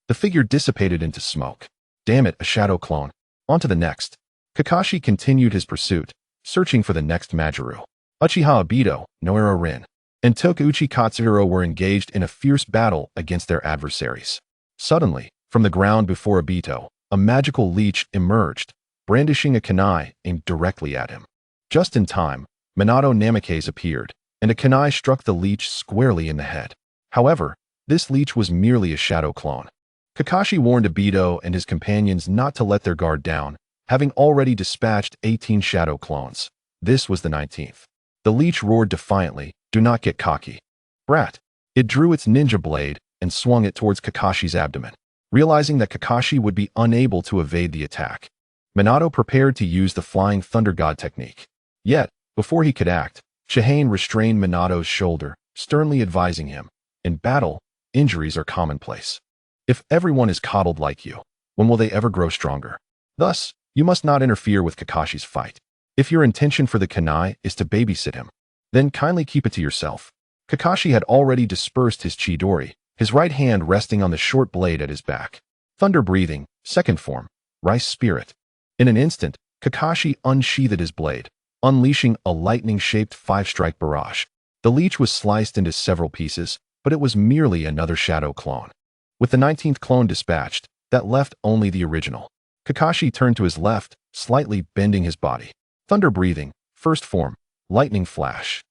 the figure dissipated into smoke. Damn it, a shadow clone. On to the next. Kakashi continued his pursuit, searching for the next Majiru. Uchiha Obito, Noira Rin, and Tokauchi Katsuhiro were engaged in a fierce battle against their adversaries. Suddenly, from the ground before Obito, a magical leech emerged, brandishing a kunai aimed directly at him. Just in time, Minato Namikaze appeared, and a kunai struck the leech squarely in the head. However, this leech was merely a shadow clone. Kakashi warned Obito and his companions not to let their guard down, having already dispatched 18 shadow clones. This was the 19th. The leech roared defiantly, do not get cocky. Brat. It drew its ninja blade and swung it towards Kakashi's abdomen. Realizing that Kakashi would be unable to evade the attack, Minato prepared to use the Flying Thunder God technique. Yet, before he could act, Chihane restrained Minato's shoulder, sternly advising him, in battle, injuries are commonplace. If everyone is coddled like you, when will they ever grow stronger? Thus, you must not interfere with Kakashi's fight. If your intention for the kunai is to babysit him, then kindly keep it to yourself. Kakashi had already dispersed his Chidori, his right hand resting on the short blade at his back. Thunder breathing, second form, Rice Spirit. In an instant, Kakashi unsheathed his blade, unleashing a lightning-shaped 5-strike barrage. The leech was sliced into several pieces, but it was merely another shadow clone. With the 19th clone dispatched, that left only the original. Kakashi turned to his left, slightly bending his body. Thunder breathing, first form, lightning flash.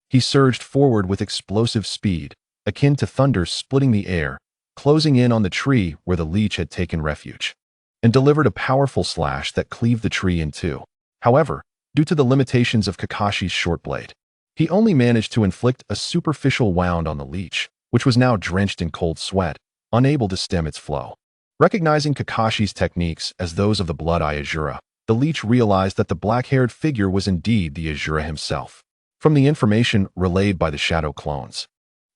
He surged forward with explosive speed, akin to thunder splitting the air, closing in on the tree where the leech had taken refuge, and delivered a powerful slash that cleaved the tree in two. However, due to the limitations of Kakashi's short blade, he only managed to inflict a superficial wound on the leech, which was now drenched in cold sweat, unable to stem its flow. Recognizing Kakashi's techniques as those of the Blood-Eye Asura, the leech realized that the black-haired figure was indeed the Asura himself. From the information relayed by the shadow clones,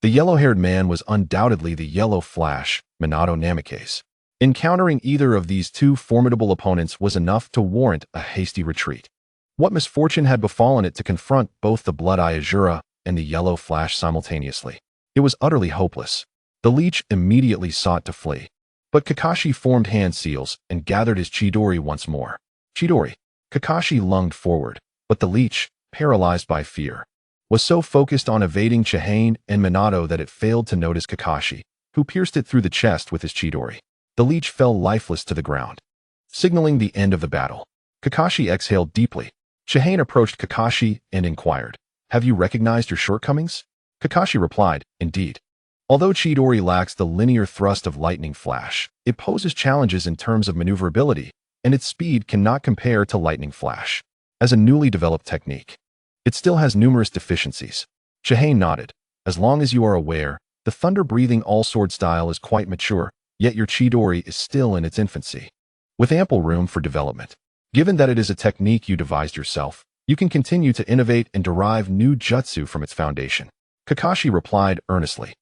the yellow-haired man was undoubtedly the Yellow Flash, Minato Namikaze. Encountering either of these two formidable opponents was enough to warrant a hasty retreat. What misfortune had befallen it to confront both the Blood-Eye Asura and the Yellow Flash simultaneously? It was utterly hopeless. The leech immediately sought to flee, but Kakashi formed hand seals and gathered his Chidori once more. Chidori. Kakashi lunged forward, but the leech, paralyzed by fear, was so focused on evading Chihane and Minato that it failed to notice Kakashi, who pierced it through the chest with his Chidori. The leech fell lifeless to the ground, signaling the end of the battle. Kakashi exhaled deeply. Chihane approached Kakashi and inquired, "Have you recognized your shortcomings?" Kakashi replied, "Indeed. Although Chidori lacks the linear thrust of Lightning Flash, it poses challenges in terms of maneuverability, and its speed cannot compare to Lightning Flash. As a newly developed technique, it still has numerous deficiencies." Chihane nodded. "As long as you are aware, the thunder-breathing all-sword style is quite mature, yet your Chidori is still in its infancy, with ample room for development. Given that it is a technique you devised yourself, you can continue to innovate and derive new jutsu from its foundation." Kakashi replied earnestly.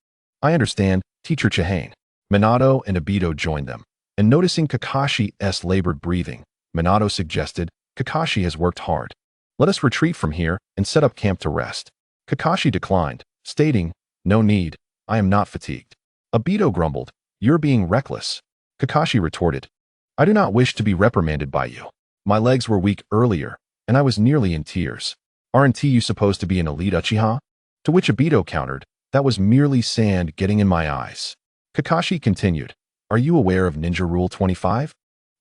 "I understand, Teacher Chihane." Minato and Obito joined them, and noticing Kakashi's labored breathing, Minato suggested, "Kakashi has worked hard. Let us retreat from here and set up camp to rest." Kakashi declined, stating, "No need, I am not fatigued." Obito grumbled, "You're being reckless." Kakashi retorted, "I do not wish to be reprimanded by you. My legs were weak earlier, and I was nearly in tears. Aren't you supposed to be an elite Uchiha?" To which Obito countered, "That was merely sand getting in my eyes." Kakashi continued, "Are you aware of Ninja Rule 25?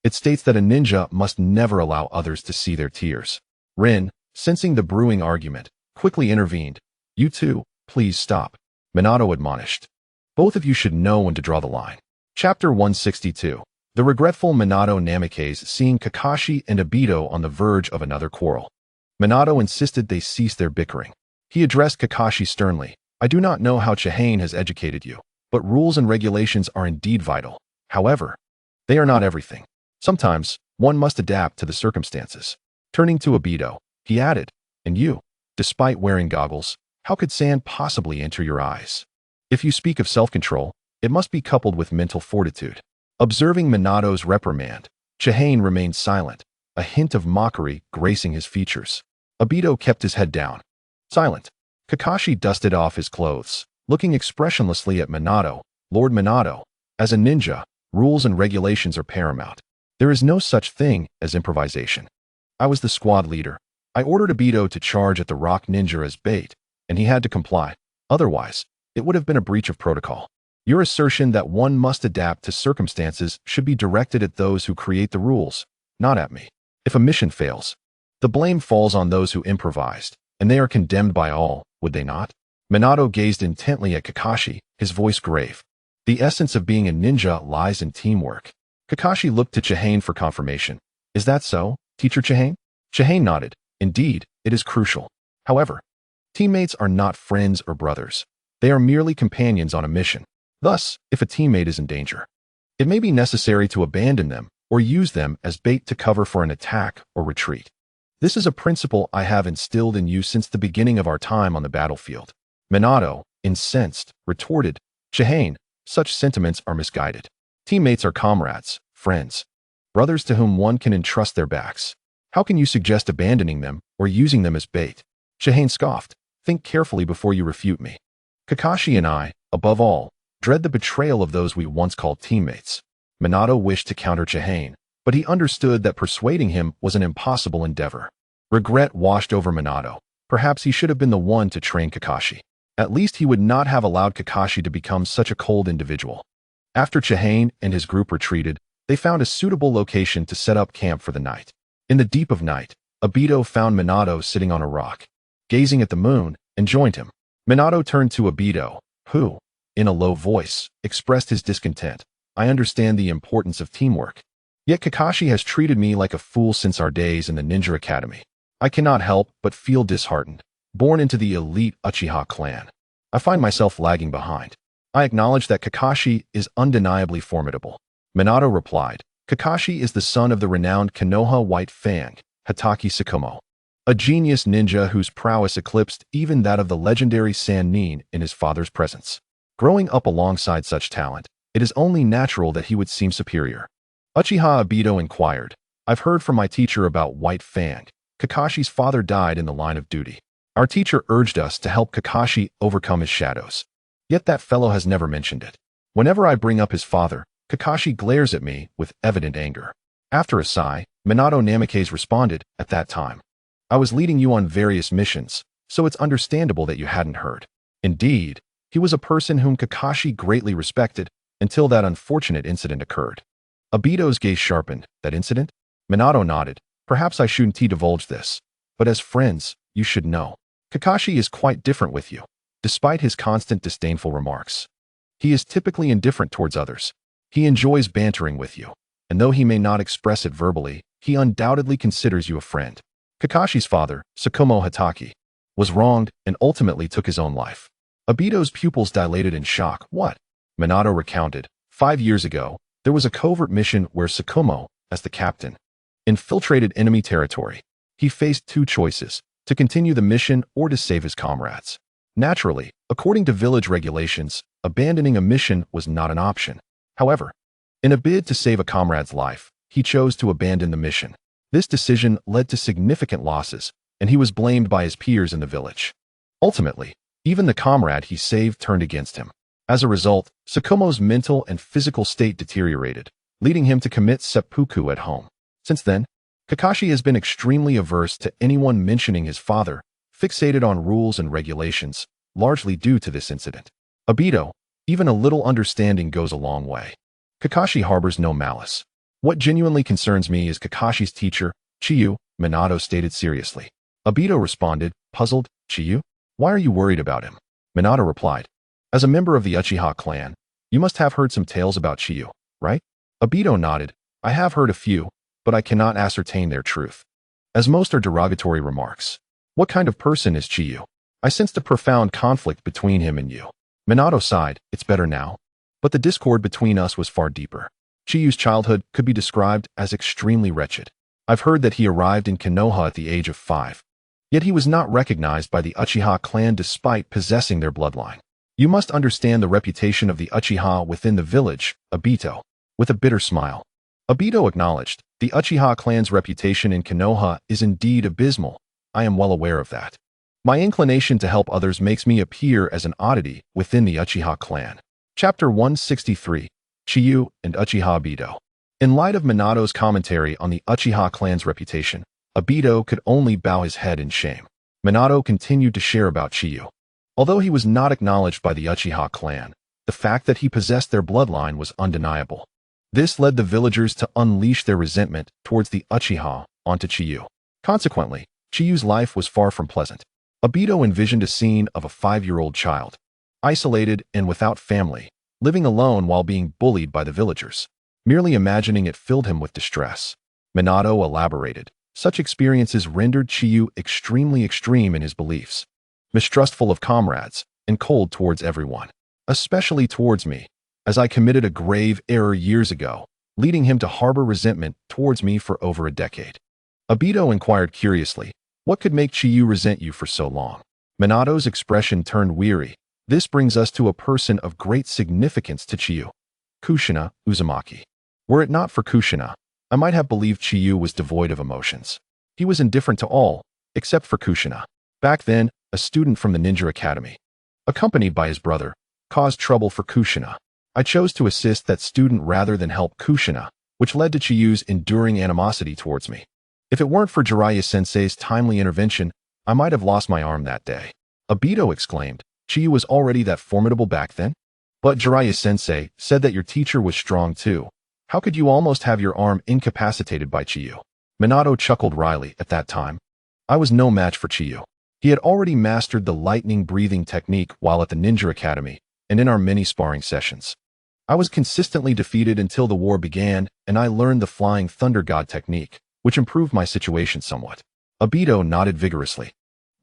It states that a ninja must never allow others to see their tears." Rin, sensing the brewing argument, quickly intervened. "You two, please stop." Minato admonished, "Both of you should know when to draw the line." Chapter 162. The regretful Minato Namikaze seeing Kakashi and Obito on the verge of another quarrel. Minato insisted they cease their bickering. He addressed Kakashi sternly, "I do not know how Chihane has educated you, but rules and regulations are indeed vital. However, they are not everything. Sometimes, one must adapt to the circumstances." Turning to Obito, he added, "And you, despite wearing goggles, how could sand possibly enter your eyes? If you speak of self-control, it must be coupled with mental fortitude." Observing Minato's reprimand, Chihane remained silent, a hint of mockery gracing his features. Obito kept his head down, silent. Kakashi dusted off his clothes, looking expressionlessly at Minato. "Lord Minato, as a ninja, rules and regulations are paramount. There is no such thing as improvisation. I was the squad leader. I ordered Obito to charge at the rock ninja as bait, and he had to comply. Otherwise, it would have been a breach of protocol. Your assertion that one must adapt to circumstances should be directed at those who create the rules, not at me. If a mission fails, the blame falls on those who improvised, and they are condemned by all, would they not?" Minato gazed intently at Kakashi, his voice grave. "The essence of being a ninja lies in teamwork." Kakashi looked to Chihane for confirmation. "Is that so, Teacher Chihane?" Chihane nodded. "Indeed, it is crucial. However, teammates are not friends or brothers. They are merely companions on a mission. Thus, if a teammate is in danger, it may be necessary to abandon them or use them as bait to cover for an attack or retreat. This is a principle I have instilled in you since the beginning of our time on the battlefield." Minato, incensed, retorted, "Chihane, such sentiments are misguided. Teammates are comrades, friends, brothers to whom one can entrust their backs. How can you suggest abandoning them or using them as bait?" Chihane scoffed, "Think carefully before you refute me. Kakashi and I, above all, dread the betrayal of those we once called teammates." Minato wished to counter Chihane, but he understood that persuading him was an impossible endeavor. Regret washed over Minato. Perhaps he should have been the one to train Kakashi. At least he would not have allowed Kakashi to become such a cold individual. After Chihane and his group retreated, They found a suitable location to set up camp for the night. In the deep of night, Obito found Minato sitting on a rock, gazing at the moon, and joined him. Minato turned to Obito, who, in a low voice, expressed his discontent. I understand the importance of teamwork. Yet Kakashi has treated me like a fool since our days in the Ninja Academy. I cannot help but feel disheartened. Born into the elite Uchiha clan, I find myself lagging behind. I acknowledge that Kakashi is undeniably formidable. Minato replied, Kakashi is the son of the renowned Konoha White Fang, Hatake Tsukumo, a genius ninja whose prowess eclipsed even that of the legendary Sannin in his father's presence. Growing up alongside such talent, it is only natural that he would seem superior. Uchiha Obito inquired, I've heard from my teacher about White Fang. Kakashi's father died in the line of duty. Our teacher urged us to help Kakashi overcome his shadows. Yet that fellow has never mentioned it. Whenever I bring up his father, Kakashi glares at me with evident anger. After a sigh, Minato Namikaze responded, at that time, I was leading you on various missions, so it's understandable that you hadn't heard. Indeed, he was a person whom Kakashi greatly respected until that unfortunate incident occurred. Obito's gaze sharpened. That incident? Minato nodded. Perhaps I shouldn't divulge this, but as friends, you should know. Kakashi is quite different with you. Despite his constant disdainful remarks, he is typically indifferent towards others. He enjoys bantering with you, and though he may not express it verbally, he undoubtedly considers you a friend. Kakashi's father, Tsukumo Hatake, was wronged and ultimately took his own life. Obito's pupils dilated in shock. What? Minato recounted. 5 years ago, there was a covert mission where Tsukumo, as the captain, infiltrated enemy territory. He faced two choices, to continue the mission or to save his comrades. Naturally, according to village regulations, abandoning a mission was not an option. However, in a bid to save a comrade's life, he chose to abandon the mission. This decision led to significant losses, and he was blamed by his peers in the village. Ultimately, even the comrade he saved turned against him. As a result, Tsukumo's mental and physical state deteriorated, leading him to commit seppuku at home. Since then, Kakashi has been extremely averse to anyone mentioning his father, fixated on rules and regulations, largely due to this incident. Obito, even a little understanding goes a long way. Kakashi harbors no malice. What genuinely concerns me is Kakashi's teacher, Chiyu, Minato stated seriously. Obito responded, puzzled, Chiyu? Why are you worried about him? Minato replied, as a member of the Uchiha clan, you must have heard some tales about Chiyu, right? Obito nodded, I have heard a few, but I cannot ascertain their truth, as most are derogatory remarks. What kind of person is Chiyu? I sensed a profound conflict between him and you. Minato sighed, it's better now. But the discord between us was far deeper. Chiyu's childhood could be described as extremely wretched. I've heard that he arrived in Konoha at the age of 5. Yet he was not recognized by the Uchiha clan despite possessing their bloodline. You must understand the reputation of the Uchiha within the village, Obito, with a bitter smile. Obito acknowledged, the Uchiha clan's reputation in Konoha is indeed abysmal. I am well aware of that. My inclination to help others makes me appear as an oddity within the Uchiha clan. Chapter 163, Chiyu and Uchiha Obito. In light of Minato's commentary on the Uchiha clan's reputation, Obito could only bow his head in shame. Minato continued to share about Chiyu. Although he was not acknowledged by the Uchiha clan, the fact that he possessed their bloodline was undeniable. This led the villagers to unleash their resentment towards the Uchiha onto Chiyu. Consequently, Chiyu's life was far from pleasant. Obito envisioned a scene of a 5-year-old child, isolated and without family, living alone while being bullied by the villagers. Merely imagining it filled him with distress. Minato elaborated, such experiences rendered Chiyu extremely extreme in his beliefs, mistrustful of comrades, and cold towards everyone, especially towards me, as I committed a grave error years ago, leading him to harbor resentment towards me for over a decade. Obito inquired curiously, what could make Chiyu resent you for so long? Minato's expression turned weary. This brings us to a person of great significance to Chiyu, Kushina Uzumaki. Were it not for Kushina, I might have believed Chiyu was devoid of emotions. He was indifferent to all, except for Kushina. Back then, a student from the Ninja Academy, accompanied by his brother, caused trouble for Kushina. I chose to assist that student rather than help Kushina, which led to Chiyu's enduring animosity towards me. If it weren't for Jiraiya-sensei's timely intervention, I might have lost my arm that day. Obito exclaimed, Chiyu was already that formidable back then? But Jiraiya-sensei said that your teacher was strong too. How could you almost have your arm incapacitated by Chiyu? Minato chuckled wryly at that time. I was no match for Chiyu. He had already mastered the lightning breathing technique while at the Ninja Academy and in our mini sparring sessions. I was consistently defeated until the war began, and I learned the Flying Thunder God technique, which improved my situation somewhat. Obito nodded vigorously.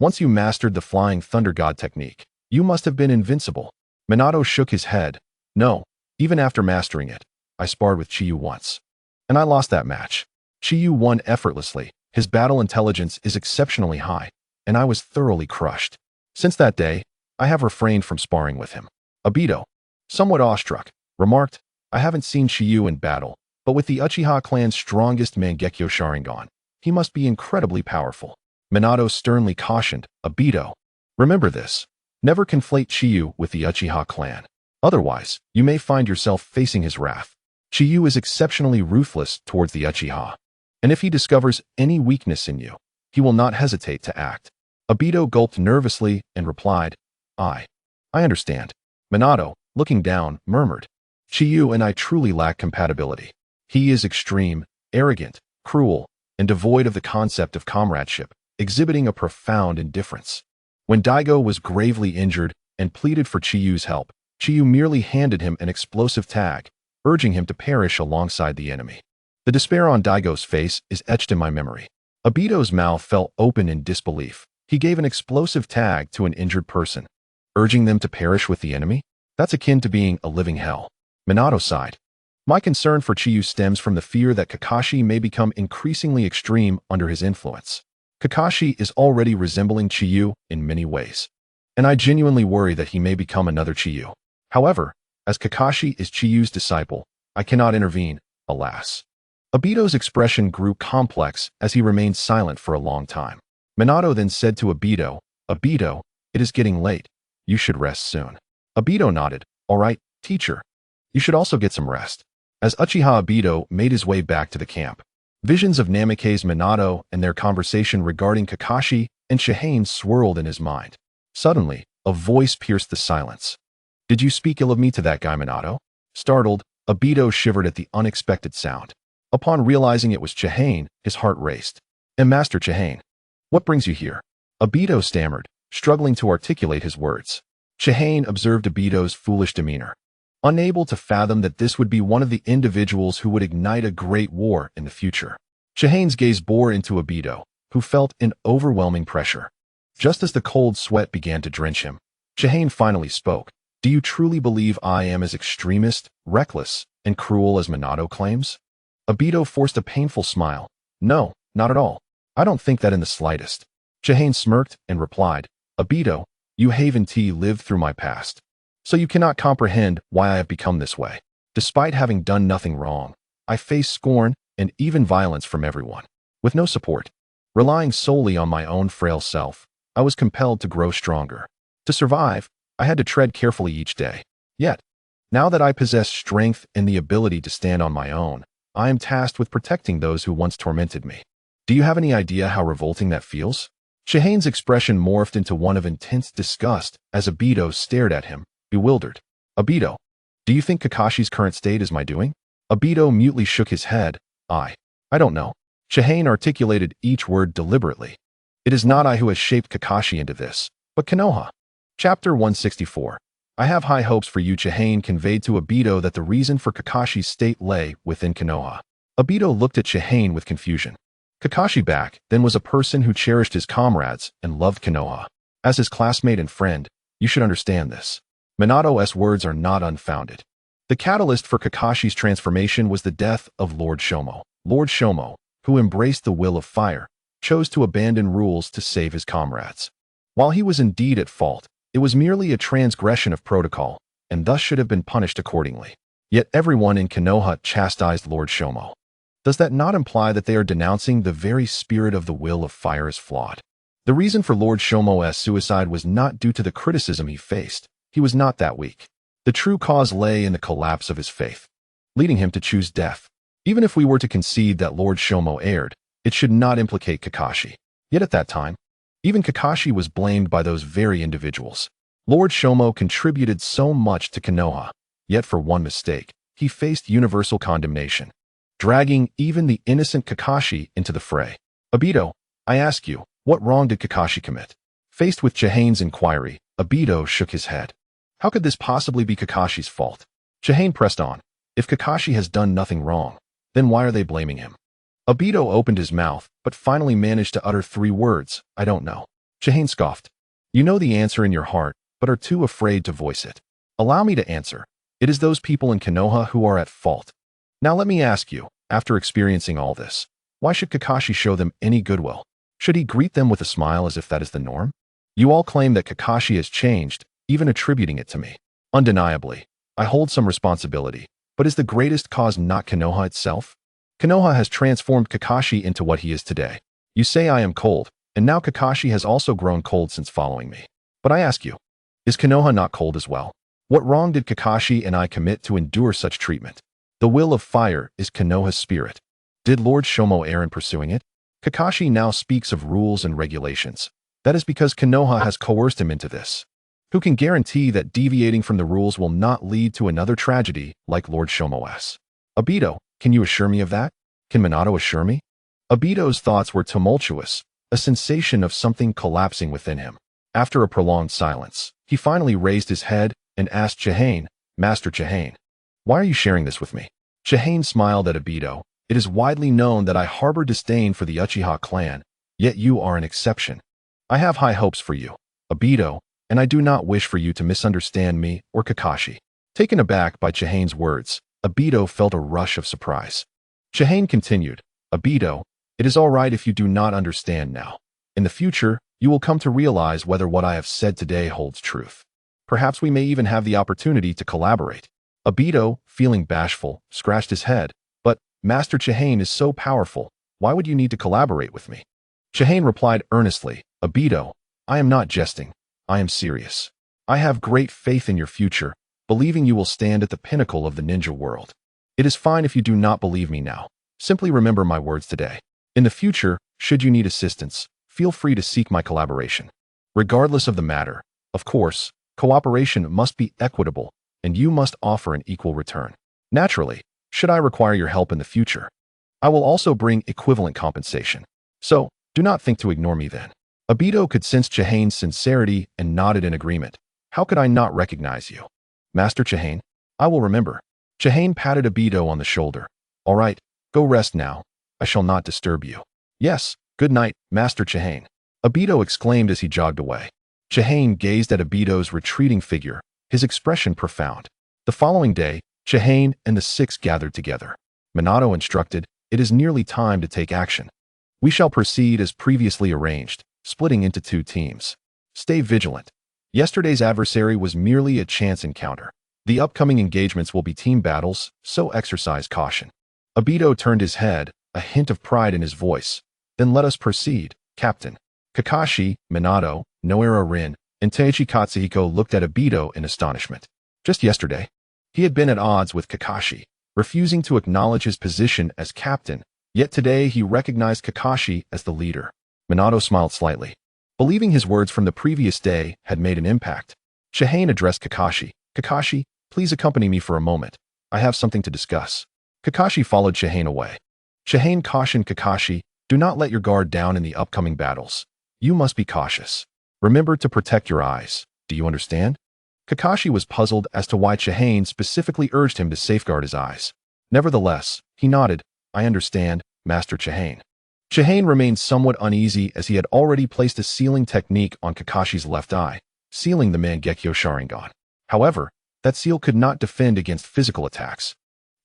Once you mastered the Flying Thunder God technique, you must have been invincible. Minato shook his head. No, even after mastering it, I sparred with Chiyu once. And I lost that match. Chiyu won effortlessly. His battle intelligence is exceptionally high, and I was thoroughly crushed. Since that day, I have refrained from sparring with him. Obito, somewhat awestruck, remarked, I haven't seen Chiyu in battle, but with the Uchiha clan's strongest Mangekyo Sharingan, he must be incredibly powerful. Minato sternly cautioned, Obito, remember this. Never conflate Chiyu with the Uchiha clan. Otherwise, you may find yourself facing his wrath. Chiyu is exceptionally ruthless towards the Uchiha, and if he discovers any weakness in you, he will not hesitate to act. Obito gulped nervously and replied, I understand. Minato, looking down, murmured, Chiyu and I truly lack compatibility. He is extreme, arrogant, cruel, and devoid of the concept of comradeship, exhibiting a profound indifference. When Daigo was gravely injured and pleaded for Chiyu's help, Chiyu merely handed him an explosive tag, urging him to perish alongside the enemy. The despair on Daigo's face is etched in my memory. Obito's mouth fell open in disbelief. He gave an explosive tag to an injured person, urging them to perish with the enemy? That's akin to being a living hell. Minato sighed. My concern for Chiyu stems from the fear that Kakashi may become increasingly extreme under his influence. Kakashi is already resembling Chiyu in many ways, and I genuinely worry that he may become another Chiyu. However, as Kakashi is Chiyu's disciple, I cannot intervene, alas. Obito's expression grew complex as he remained silent for a long time. Minato then said to Obito, Obito, it is getting late. You should rest soon. Obito nodded. All right, teacher. You should also get some rest. As Uchiha Obito made his way back to the camp, visions of Namikaze Minato and their conversation regarding Kakashi and Shihane swirled in his mind. Suddenly, a voice pierced the silence. Did you speak ill of me to that guy, Minato? Startled, Obito shivered at the unexpected sound. Upon realizing it was Shihane, his heart raced. And Master Shihane, what brings you here? Obito stammered, struggling to articulate his words. Shihane observed Obito's foolish demeanor, unable to fathom that this would be one of the individuals who would ignite a great war in the future. Shihane's gaze bore into Obito, who felt an overwhelming pressure. Just as the cold sweat began to drench him, Shihane finally spoke. Do you truly believe I am as extremist, reckless, and cruel as Minato claims? Obito forced a painful smile. No, not at all. I don't think that in the slightest. Shihane smirked and replied, Obito, you Haven T lived through my past, so you cannot comprehend why I have become this way. Despite having done nothing wrong, I face scorn and even violence from everyone. With no support, relying solely on my own frail self, I was compelled to grow stronger. To survive, I had to tread carefully each day. Yet, now that I possess strength and the ability to stand on my own, I am tasked with protecting those who once tormented me. Do you have any idea how revolting that feels? Shihane's expression morphed into one of intense disgust as Obito stared at him, bewildered. Obito, do you think Kakashi's current state is my doing? Obito mutely shook his head. I don't know. Shihane articulated each word deliberately. It is not I who has shaped Kakashi into this, but Konoha. Chapter 164. I have high hopes for you. Shihane conveyed to Obito that the reason for Kakashi's state lay within Konoha. Obito looked at Shihane with confusion. Kakashi back then was a person who cherished his comrades and loved Konoha. As his classmate and friend, you should understand this. Minato's words are not unfounded. The catalyst for Kakashi's transformation was the death of Lord Shomo. Lord Shomo, who embraced the will of fire, chose to abandon rules to save his comrades. While he was indeed at fault, it was merely a transgression of protocol, and thus should have been punished accordingly. Yet everyone in Konoha chastised Lord Shomo. Does that not imply that they are denouncing the very spirit of the will of fire as flawed? The reason for Lord Shomo's suicide was not due to the criticism he faced. He was not that weak. The true cause lay in the collapse of his faith, leading him to choose death. Even if we were to concede that Lord Shomo erred, it should not implicate Kakashi. Yet at that time, even Kakashi was blamed by those very individuals. Lord Shomo contributed so much to Konoha, yet for one mistake, he faced universal condemnation, dragging even the innocent Kakashi into the fray. Obito, I ask you, what wrong did Kakashi commit? Faced with Chihane's inquiry, Obito shook his head. How could this possibly be Kakashi's fault? Chihane pressed on. If Kakashi has done nothing wrong, then why are they blaming him? Obito opened his mouth, but finally managed to utter 3 words, I don't know. Chihane scoffed. You know the answer in your heart, but are too afraid to voice it. Allow me to answer. It is those people in Konoha who are at fault. Now let me ask you, after experiencing all this, why should Kakashi show them any goodwill? Should he greet them with a smile as if that is the norm? You all claim that Kakashi has changed, even attributing it to me. Undeniably, I hold some responsibility, but is the greatest cause not Konoha itself? Konoha has transformed Kakashi into what he is today. You say I am cold, and now Kakashi has also grown cold since following me. But I ask you, is Konoha not cold as well? What wrong did Kakashi and I commit to endure such treatment? The will of fire is Konoha's spirit. Did Lord Shomo err in pursuing it? Kakashi now speaks of rules and regulations. That is because Konoha has coerced him into this. Who can guarantee that deviating from the rules will not lead to another tragedy like Lord Shomo's? Obito, can you assure me of that? Can Minato assure me? Obito's thoughts were tumultuous, a sensation of something collapsing within him. After a prolonged silence, he finally raised his head and asked Chihane, Master Chihane, why are you sharing this with me? Chihane smiled at Obito. It is widely known that I harbor disdain for the Uchiha clan, yet you are an exception. I have high hopes for you, Obito, and I do not wish for you to misunderstand me or Kakashi. Taken aback by Chihane's words, Obito felt a rush of surprise. Chihane continued, Obito, it is all right if you do not understand now. In the future, you will come to realize whether what I have said today holds truth. Perhaps we may even have the opportunity to collaborate. Obito, feeling bashful, scratched his head. But, Master Chihane is so powerful, why would you need to collaborate with me? Chihane replied earnestly, Obito, I am not jesting. I am serious. I have great faith in your future, believing you will stand at the pinnacle of the ninja world. It is fine if you do not believe me now. Simply remember my words today. In the future, should you need assistance, feel free to seek my collaboration. Regardless of the matter, of course, cooperation must be equitable, and you must offer an equal return. Naturally, should I require your help in the future, I will also bring equivalent compensation. So, do not think to ignore me then. Obito could sense Chihane's sincerity and nodded in agreement. How could I not recognize you? Master Chihane, I will remember. Chihane patted Obito on the shoulder. All right, go rest now. I shall not disturb you. Yes, good night, Master Chihane. Obito exclaimed as he jogged away. Chihane gazed at Obito's retreating figure, his expression profound. The following day, Chihane and the 6 gathered together. Minato instructed, it is nearly time to take action. We shall proceed as previously arranged, splitting into 2 teams. Stay vigilant. Yesterday's adversary was merely a chance encounter. The upcoming engagements will be team battles, so exercise caution. Obito turned his head, a hint of pride in his voice. Then let us proceed, Captain. Kakashi, Minato, Noara Rin, and Teichi Katsuhiko looked at Obito in astonishment. Just yesterday, he had been at odds with Kakashi, refusing to acknowledge his position as captain, yet today he recognized Kakashi as the leader. Minato smiled slightly, believing his words from the previous day had made an impact. Chihane addressed Kakashi. Kakashi, please accompany me for a moment. I have something to discuss. Kakashi followed Chihane away. Chihane cautioned Kakashi, do not let your guard down in the upcoming battles. You must be cautious. Remember to protect your eyes. Do you understand? Kakashi was puzzled as to why Chihane specifically urged him to safeguard his eyes. Nevertheless, he nodded. I understand, Master Chihane. Chihane remained somewhat uneasy as he had already placed a sealing technique on Kakashi's left eye, sealing the Mangekyo Sharingan. However, that seal could not defend against physical attacks.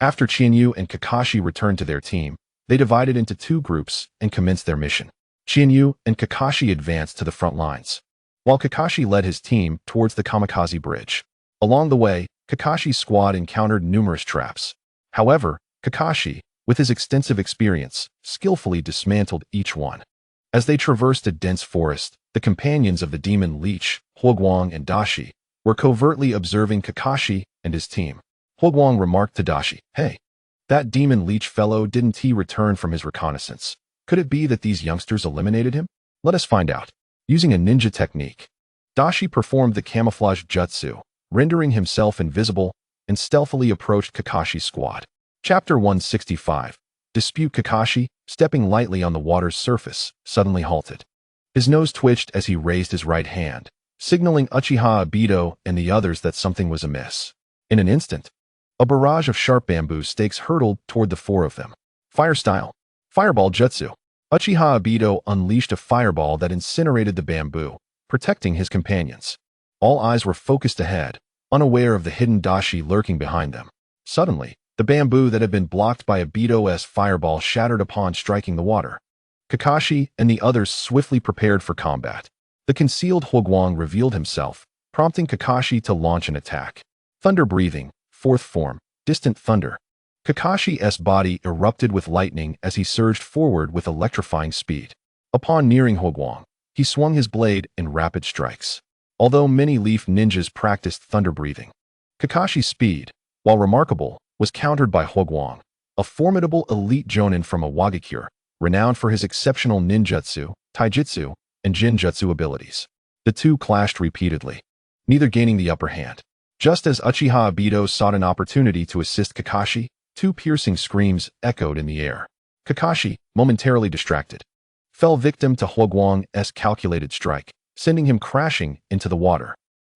After Chiyu and Kakashi returned to their team, they divided into 2 groups and commenced their mission. Chiyu and Kakashi advanced to the front lines, while Kakashi led his team towards the Kamikaze Bridge. Along the way, Kakashi's squad encountered numerous traps. However, Kakashi, with his extensive experience, skillfully dismantled each one. As they traversed a dense forest, the companions of the demon leech, Huoguang and Dashi, were covertly observing Kakashi and his team. Huoguang remarked to Dashi, Hey, that demon leech fellow, didn't he return from his reconnaissance? Could it be that these youngsters eliminated him? Let us find out. Using a ninja technique, Dashi performed the camouflage jutsu, rendering himself invisible, and stealthily approached Kakashi's squad. Chapter 165. Dispute. Kakashi, stepping lightly on the water's surface, suddenly halted. His nose twitched as he raised his right hand, signaling Uchiha Obito and the others that something was amiss. In an instant, a barrage of sharp bamboo stakes hurtled toward the four of them. Fire style. Fireball jutsu. Uchiha Obito unleashed a fireball that incinerated the bamboo, protecting his companions. All eyes were focused ahead, unaware of the hidden dashi lurking behind them. Suddenly, the bamboo that had been blocked by Obito's fireball shattered upon striking the water. Kakashi and the others swiftly prepared for combat. The concealed Hwokwang revealed himself, prompting Kakashi to launch an attack. Thunder breathing, fourth form, distant thunder. Kakashi's body erupted with lightning as he surged forward with electrifying speed. Upon nearing Hwokwang, he swung his blade in rapid strikes. Although many Leaf ninjas practiced thunder breathing, Kakashi's speed, while remarkable, was countered by Hwokwang, a formidable elite jonin from Awagakure, renowned for his exceptional ninjutsu, taijutsu, and jinjutsu abilities. The two clashed repeatedly, neither gaining the upper hand. Just as Uchiha Obito sought an opportunity to assist Kakashi, two piercing screams echoed in the air. Kakashi, momentarily distracted, fell victim to Hwokwang's calculated strike, sending him crashing into the water.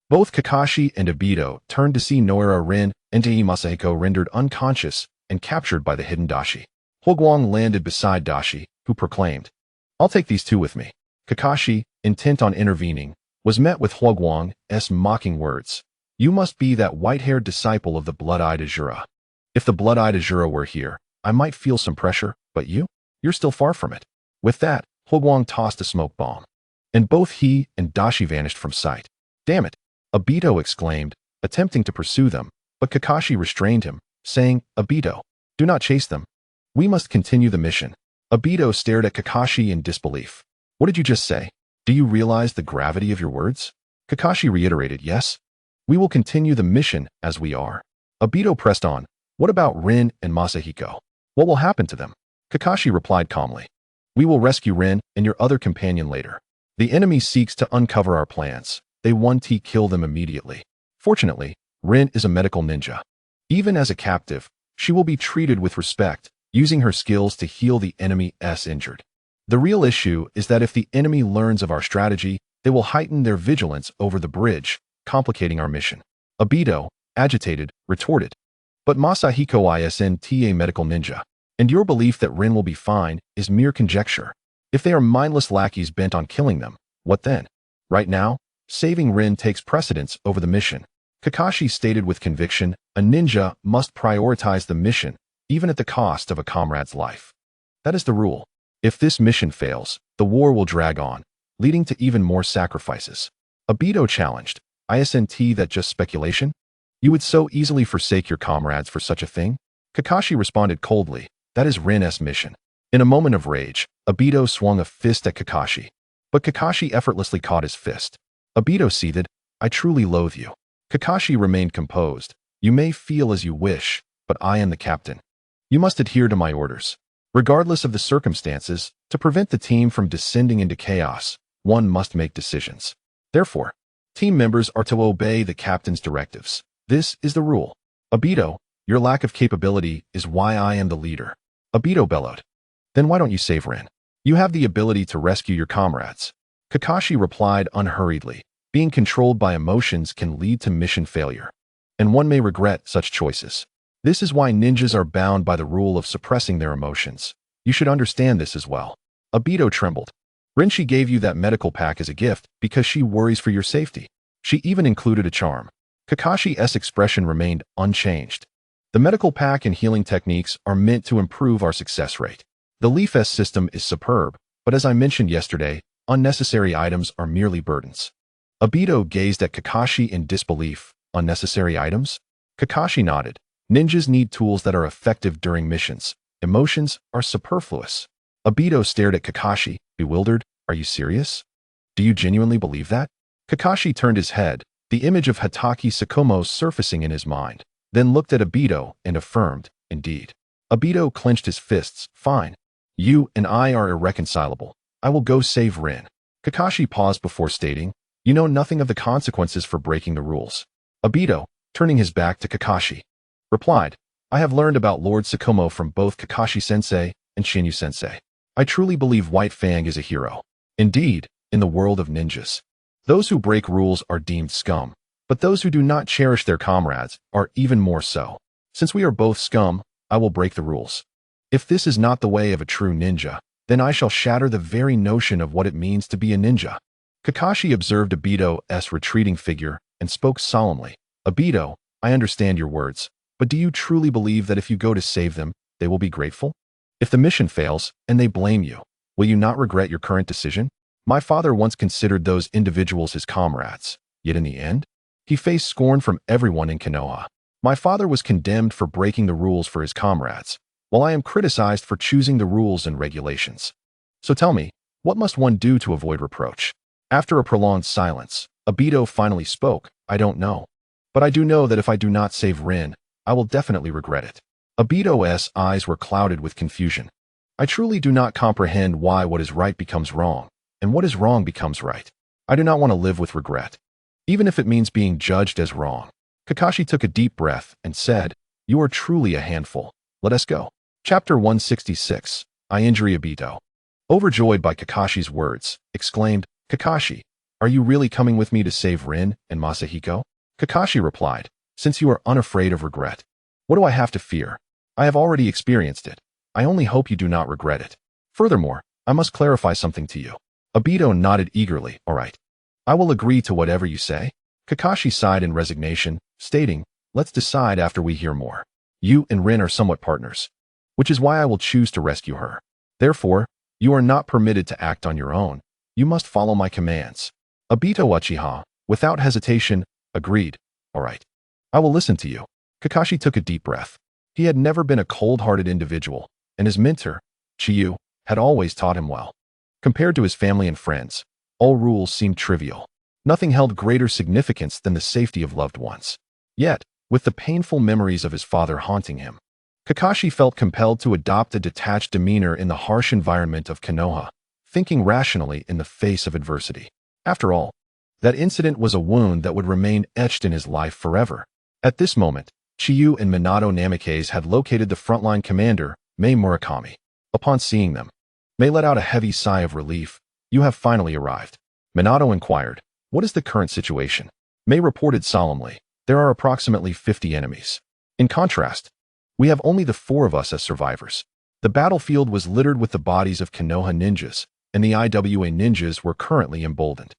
Both Kakashi and Obito turned to see Noira Rin and Tei Masahiko rendered unconscious and captured by the hidden dashi. Hwokwang landed beside Dashi, who proclaimed, "I'll take these two with me." Kakashi, intent on intervening, was met with Hwokwang's mocking words. "You must be that white-haired disciple of the blood-eyed Azura. If the blood-eyed Azura were here, I might feel some pressure, but you're still far from it." With that, Hwokwang tossed a smoke bomb, and both he and Dashi vanished from sight. "Damn it!" Obito exclaimed, attempting to pursue them, but Kakashi restrained him, saying, "Obito, do not chase them. We must continue the mission." Obito stared at Kakashi in disbelief. "What did you just say? Do you realize the gravity of your words?" Kakashi reiterated, "Yes. We will continue the mission as we are." Obito pressed on, "What about Rin and Masahiko? What will happen to them?" Kakashi replied calmly, "We will rescue Rin and your other companion later. The enemy seeks to uncover our plans. They want to kill them immediately. Fortunately, Rin is a medical ninja. Even as a captive, she will be treated with respect, using her skills to heal the enemy's injured. The real issue is that if the enemy learns of our strategy, they will heighten their vigilance over the bridge, complicating our mission." Obito, agitated, retorted, "But Masahiko isn't a medical ninja, and your belief that Rin will be fine is mere conjecture. If they are mindless lackeys bent on killing them, what then? Right now, saving Rin takes precedence over the mission." Kakashi stated with conviction, "A ninja must prioritize the mission, even at the cost of a comrade's life. That is the rule. If this mission fails, the war will drag on, leading to even more sacrifices." Obito challenged, "Isn't that just speculation? You would so easily forsake your comrades for such a thing?" Kakashi responded coldly, "That is Rin's mission." In a moment of rage, Obito swung a fist at Kakashi, but Kakashi effortlessly caught his fist. Obito seethed, "I truly loathe you." Kakashi remained composed. "You may feel as you wish, but I am the captain. You must adhere to my orders. Regardless of the circumstances, to prevent the team from descending into chaos, one must make decisions. Therefore, team members are to obey the captain's directives. This is the rule. Obito, your lack of capability is why I am the leader." Obito bellowed, "Then why don't you save Rin? You have the ability to rescue your comrades." Kakashi replied unhurriedly, "Being controlled by emotions can lead to mission failure, and one may regret such choices. This is why ninjas are bound by the rule of suppressing their emotions. You should understand this as well." Obito trembled. "Rinchi gave you that medical pack as a gift because she worries for your safety. She even included a charm." Kakashi's expression remained unchanged. "The medical pack and healing techniques are meant to improve our success rate. The Leaf S system is superb, but as I mentioned yesterday, unnecessary items are merely burdens." Obito gazed at Kakashi in disbelief. "Unnecessary items?" Kakashi nodded. "Ninjas need tools that are effective during missions. Emotions are superfluous." Obito stared at Kakashi, bewildered. "Are you serious? Do you genuinely believe that?" Kakashi turned his head, the image of Hatake Sakomo surfacing in his mind, then looked at Obito and affirmed, "Indeed." Obito clenched his fists. "Fine. You and I are irreconcilable. I will go save Rin." Kakashi paused before stating, "You know nothing of the consequences for breaking the rules." Obito, turning his back to Kakashi, replied, I have learned about Lord Tsukumo from both Kakashi-sensei and Shinyu-sensei. I truly believe White Fang is a hero. Indeed, in the world of ninjas, those who break rules are deemed scum, but those who do not cherish their comrades are even more so. Since we are both scum, I will break the rules. If this is not the way of a true ninja, then I shall shatter the very notion of what it means to be a ninja. Kakashi observed Obito's retreating figure and spoke solemnly. Obito, I understand your words, but do you truly believe that if you go to save them, they will be grateful? If the mission fails, and they blame you, will you not regret your current decision? My father once considered those individuals his comrades, yet in the end, he faced scorn from everyone in Konoha. My father was condemned for breaking the rules for his comrades, while I am criticized for choosing the rules and regulations. So tell me, what must one do to avoid reproach? After a prolonged silence, Obito finally spoke, I don't know. But I do know that if I do not save Rin, I will definitely regret it. Obito's eyes were clouded with confusion. I truly do not comprehend why what is right becomes wrong, and what is wrong becomes right. I do not want to live with regret, even if it means being judged as wrong. Kakashi took a deep breath and said, You are truly a handful. Let us go. Chapter 166. I injury Obito. Overjoyed by Kakashi's words, exclaimed, Kakashi, are you really coming with me to save Rin and Masahiko? Kakashi replied, Since you are unafraid of regret, what do I have to fear? I have already experienced it. I only hope you do not regret it. Furthermore, I must clarify something to you. Obito nodded eagerly. All right. I will agree to whatever you say. Kakashi sighed in resignation, stating, Let's decide after we hear more. You and Rin are somewhat partners, which is why I will choose to rescue her. Therefore, you are not permitted to act on your own. You must follow my commands. Obito Uchiha, without hesitation, agreed. All right. I will listen to you. Kakashi took a deep breath. He had never been a cold-hearted individual, and his mentor, Chiyu, had always taught him well. Compared to his family and friends, all rules seemed trivial. Nothing held greater significance than the safety of loved ones. Yet, with the painful memories of his father haunting him, Kakashi felt compelled to adopt a detached demeanor in the harsh environment of Konoha, thinking rationally in the face of adversity. After all, that incident was a wound that would remain etched in his life forever. At this moment, Chiyu and Minato Namikaze had located the frontline commander, Mei Murakami. Upon seeing them, Mei let out a heavy sigh of relief. You have finally arrived. Minato inquired, What is the current situation? Mei reported solemnly, There are approximately 50 enemies. In contrast, we have only the 4 of us as survivors. The battlefield was littered with the bodies of Konoha ninjas, and the IWA ninjas were currently emboldened.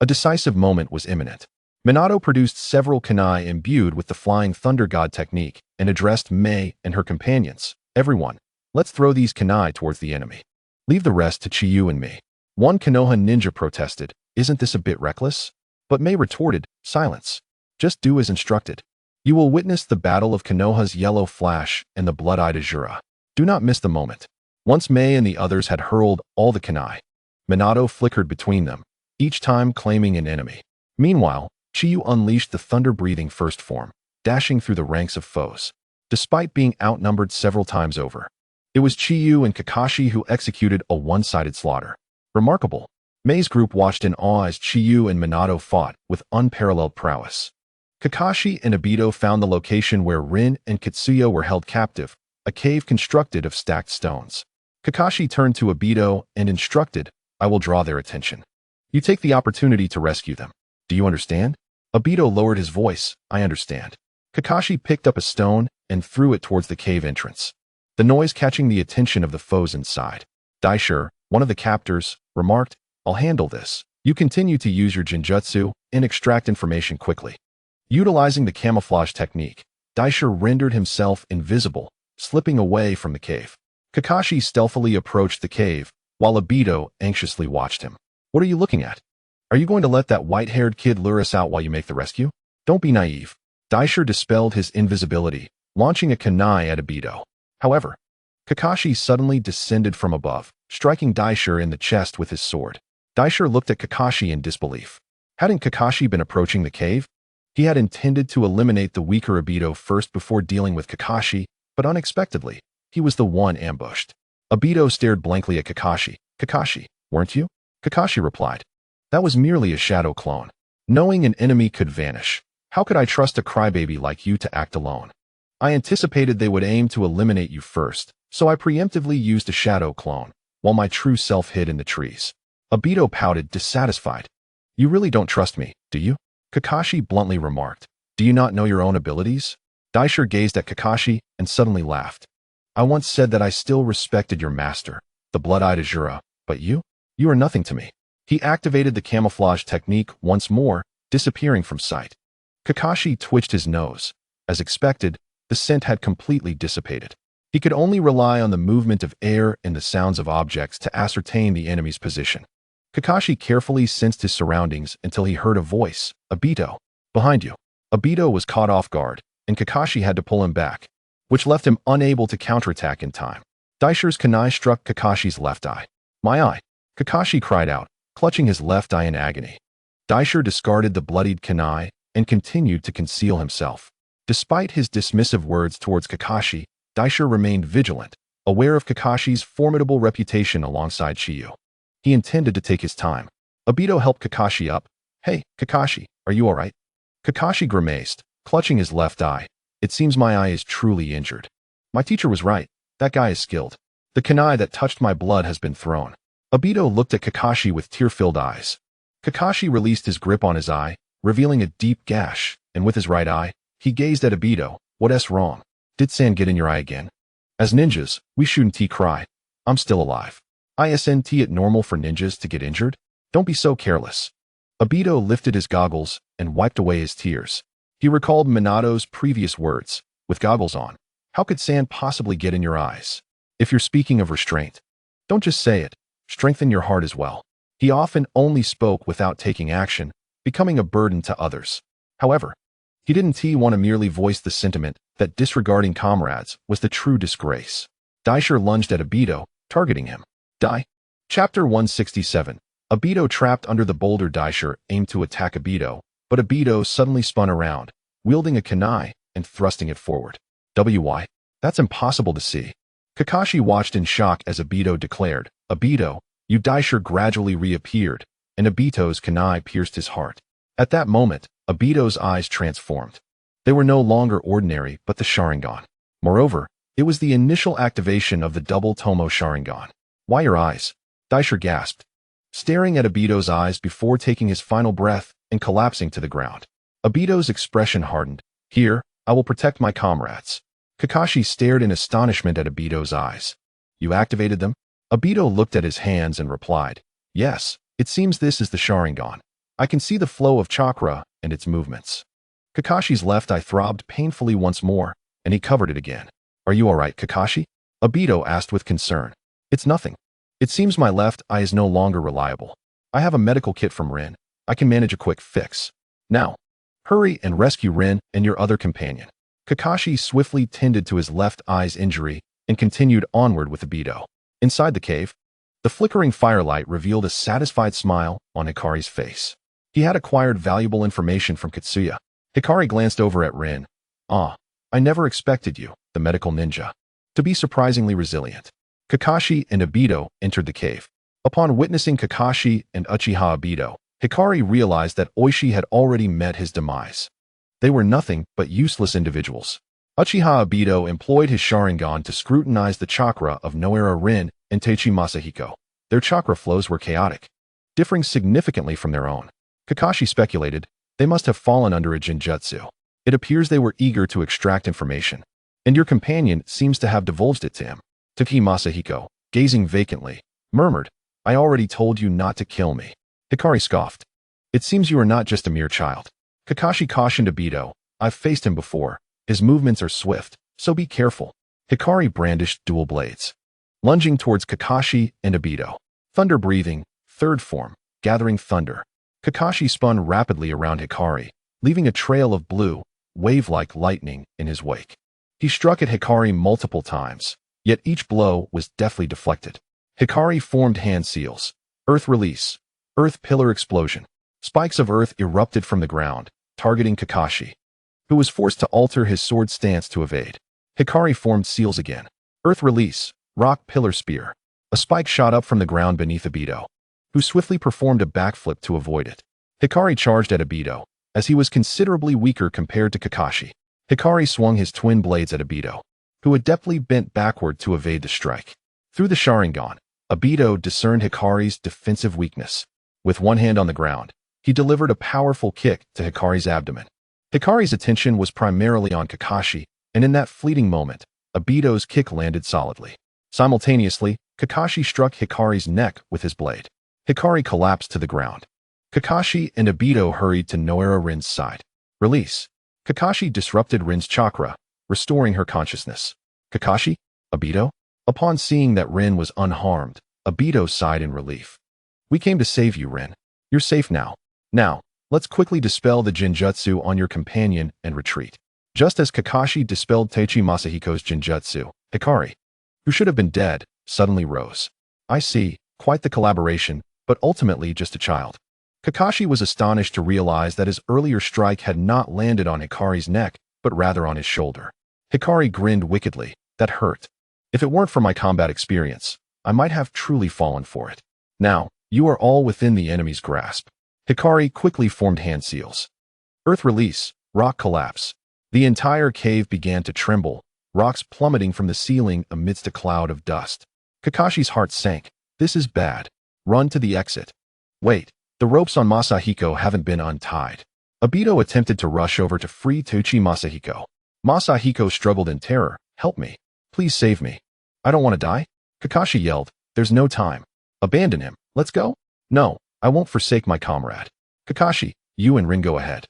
A decisive moment was imminent. Minato produced several kunai imbued with the Flying Thunder God technique and addressed Mei and her companions. Everyone, let's throw these kunai towards the enemy. Leave the rest to Chiyu and me. One Konoha ninja protested, Isn't this a bit reckless? But Mei retorted, Silence. Just do as instructed. You will witness the battle of Konoha's Yellow Flash and the Blood-Eyed Azura. Do not miss the moment. Once Mei and the others had hurled all the kunai, Minato flickered between them, each time claiming an enemy. Meanwhile, Chiyu unleashed the thunder-breathing first form, dashing through the ranks of foes. Despite being outnumbered several times over, it was Chiyu and Kakashi who executed a one-sided slaughter. Remarkable. Mei's group watched in awe as Chiyu and Minato fought with unparalleled prowess. Kakashi and Obito found the location where Rin and Kitsuya were held captive, a cave constructed of stacked stones. Kakashi turned to Obito and instructed, I will draw their attention. You take the opportunity to rescue them. Do you understand? Obito lowered his voice, I understand. Kakashi picked up a stone and threw it towards the cave entrance, the noise catching the attention of the foes inside. Daisher, one of the captors, remarked, I'll handle this. You continue to use your genjutsu and extract information quickly. Utilizing the camouflage technique, Daisher rendered himself invisible, slipping away from the cave. Kakashi stealthily approached the cave, while Obito anxiously watched him. What are you looking at? Are you going to let that white-haired kid lure us out while you make the rescue? Don't be naive. Daisher dispelled his invisibility, launching a kunai at Obito. However, Kakashi suddenly descended from above, striking Daisher in the chest with his sword. Daisher looked at Kakashi in disbelief. Hadn't Kakashi been approaching the cave? He had intended to eliminate the weaker Obito first before dealing with Kakashi, but unexpectedly, he was the one ambushed. Obito stared blankly at Kakashi. Kakashi, weren't you? Kakashi replied. That was merely a shadow clone. Knowing an enemy could vanish. How could I trust a crybaby like you to act alone? I anticipated they would aim to eliminate you first, so I preemptively used a shadow clone, while my true self hid in the trees. Obito pouted, dissatisfied. You really don't trust me, do you? Kakashi bluntly remarked. Do you not know your own abilities? Daisher gazed at Kakashi and suddenly laughed. I once said that I still respected your master, the blood-eyed Azura, but you? You are nothing to me. He activated the camouflage technique once more, disappearing from sight. Kakashi twitched his nose. As expected, the scent had completely dissipated. He could only rely on the movement of air and the sounds of objects to ascertain the enemy's position. Kakashi carefully sensed his surroundings until he heard a voice, Obito, behind you. Obito was caught off guard, and Kakashi had to pull him back, which left him unable to counterattack in time. Daisher's kunai struck Kakashi's left eye. My eye! Kakashi cried out, clutching his left eye in agony. Daisher discarded the bloodied kunai and continued to conceal himself. Despite his dismissive words towards Kakashi, Daisher remained vigilant, aware of Kakashi's formidable reputation alongside Chiyu. He intended to take his time. Obito helped Kakashi up. Hey, Kakashi, are you alright? Kakashi grimaced, clutching his left eye. It seems my eye is truly injured. My teacher was right. That guy is skilled. The kunai that touched my blood has been thrown. Obito looked at Kakashi with tear-filled eyes. Kakashi released his grip on his eye, revealing a deep gash, and with his right eye, he gazed at Obito. What's wrong? Did sand get in your eye again? As ninjas, we shouldn't cry. I'm still alive. Isn't it normal for ninjas to get injured? Don't be so careless. Obito lifted his goggles and wiped away his tears. He recalled Minato's previous words. With goggles on, how could sand possibly get in your eyes? If you're speaking of restraint, don't just say it. Strengthen your heart as well. He often only spoke without taking action, becoming a burden to others. However, he didn't want to merely voice the sentiment that disregarding comrades was the true disgrace. Daisher lunged at Obito, targeting him. Die. Chapter 167. Obito trapped under the boulder. Daisher aimed to attack Obito, but Obito suddenly spun around, wielding a kunai and thrusting it forward. Why? That's impossible to see. Kakashi watched in shock as Obito declared, Obito, you. Daisher gradually reappeared, and Obito's kunai pierced his heart. At that moment, Obito's eyes transformed. They were no longer ordinary but the Sharingan. Moreover, it was the initial activation of the double Tomo Sharingan. Why your eyes? Daisher gasped, staring at Obito's eyes before taking his final breath and collapsing to the ground. Obito's expression hardened. Here, I will protect my comrades. Kakashi stared in astonishment at Obito's eyes. You activated them? Obito looked at his hands and replied, Yes, it seems this is the Sharingan. I can see the flow of chakra and its movements. Kakashi's left eye throbbed painfully once more, and he covered it again. Are you alright, Kakashi? Obito asked with concern. It's nothing. It seems my left eye is no longer reliable. I have a medical kit from Rin. I can manage a quick fix. Now, hurry and rescue Rin and your other companion. Kakashi swiftly tended to his left eye's injury and continued onward with Obito. Inside the cave, the flickering firelight revealed a satisfied smile on Hikari's face. He had acquired valuable information from Katsuya. Hikari glanced over at Rin. I never expected you, the medical ninja, to be surprisingly resilient. Kakashi and Obito entered the cave. Upon witnessing Kakashi and Uchiha Obito, Hikari realized that Oishi had already met his demise. They were nothing but useless individuals. Uchiha Obito employed his Sharingan to scrutinize the chakra of Noara Rin and Teichi Masahiko. Their chakra flows were chaotic, differing significantly from their own. Kakashi speculated, they must have fallen under a genjutsu. It appears they were eager to extract information, and your companion seems to have divulged it to him. Teichi Masahiko, gazing vacantly, murmured, I already told you not to kill me. Hikari scoffed. It seems you are not just a mere child. Kakashi cautioned Obito, I've faced him before. His movements are swift, so be careful. Hikari brandished dual blades, lunging towards Kakashi and Obito. Thunder breathing, third form, gathering thunder. Kakashi spun rapidly around Hikari, leaving a trail of blue, wave-like lightning in his wake. He struck at Hikari multiple times, yet each blow was deftly deflected. Hikari formed hand seals. Earth release. Earth pillar explosion. Spikes of earth erupted from the ground, targeting Kakashi, who was forced to alter his sword stance to evade. Hikari formed seals again. Earth release. Rock pillar spear. A spike shot up from the ground beneath Obito, who swiftly performed a backflip to avoid it. Hikari charged at Obito, as he was considerably weaker compared to Kakashi. Hikari swung his twin blades at Obito, who adeptly bent backward to evade the strike. Through the Sharingan, Obito discerned Hikari's defensive weakness. With one hand on the ground, he delivered a powerful kick to Hikari's abdomen. Hikari's attention was primarily on Kakashi, and in that fleeting moment, Obito's kick landed solidly. Simultaneously, Kakashi struck Hikari's neck with his blade. Hikari collapsed to the ground. Kakashi and Obito hurried to Noara Rin's side. Release. Kakashi disrupted Rin's chakra, restoring her consciousness. Kakashi? Obito? Upon seeing that Rin was unharmed, Obito sighed in relief. We came to save you, Rin. You're safe now. Now, let's quickly dispel the Genjutsu on your companion and retreat. Just as Kakashi dispelled Teichi Masahiko's Genjutsu, Hikari, who should have been dead, suddenly rose. I see, quite the collaboration, but ultimately just a child. Kakashi was astonished to realize that his earlier strike had not landed on Hikari's neck, but rather on his shoulder. Hikari grinned wickedly. That hurt. If it weren't for my combat experience, I might have truly fallen for it. Now, you are all within the enemy's grasp. Hikari quickly formed hand seals. Earth release, rock collapse. The entire cave began to tremble, rocks plummeting from the ceiling amidst a cloud of dust. Kakashi's heart sank. This is bad. Run to the exit. Wait, the ropes on Masahiko haven't been untied. Obito attempted to rush over to free Teichi Masahiko. Masahiko struggled in terror. Help me. Please save me. I don't want to die. Kakashi yelled. There's no time. Abandon him. Let's go. No, I won't forsake my comrade. Kakashi, you and Rin go ahead.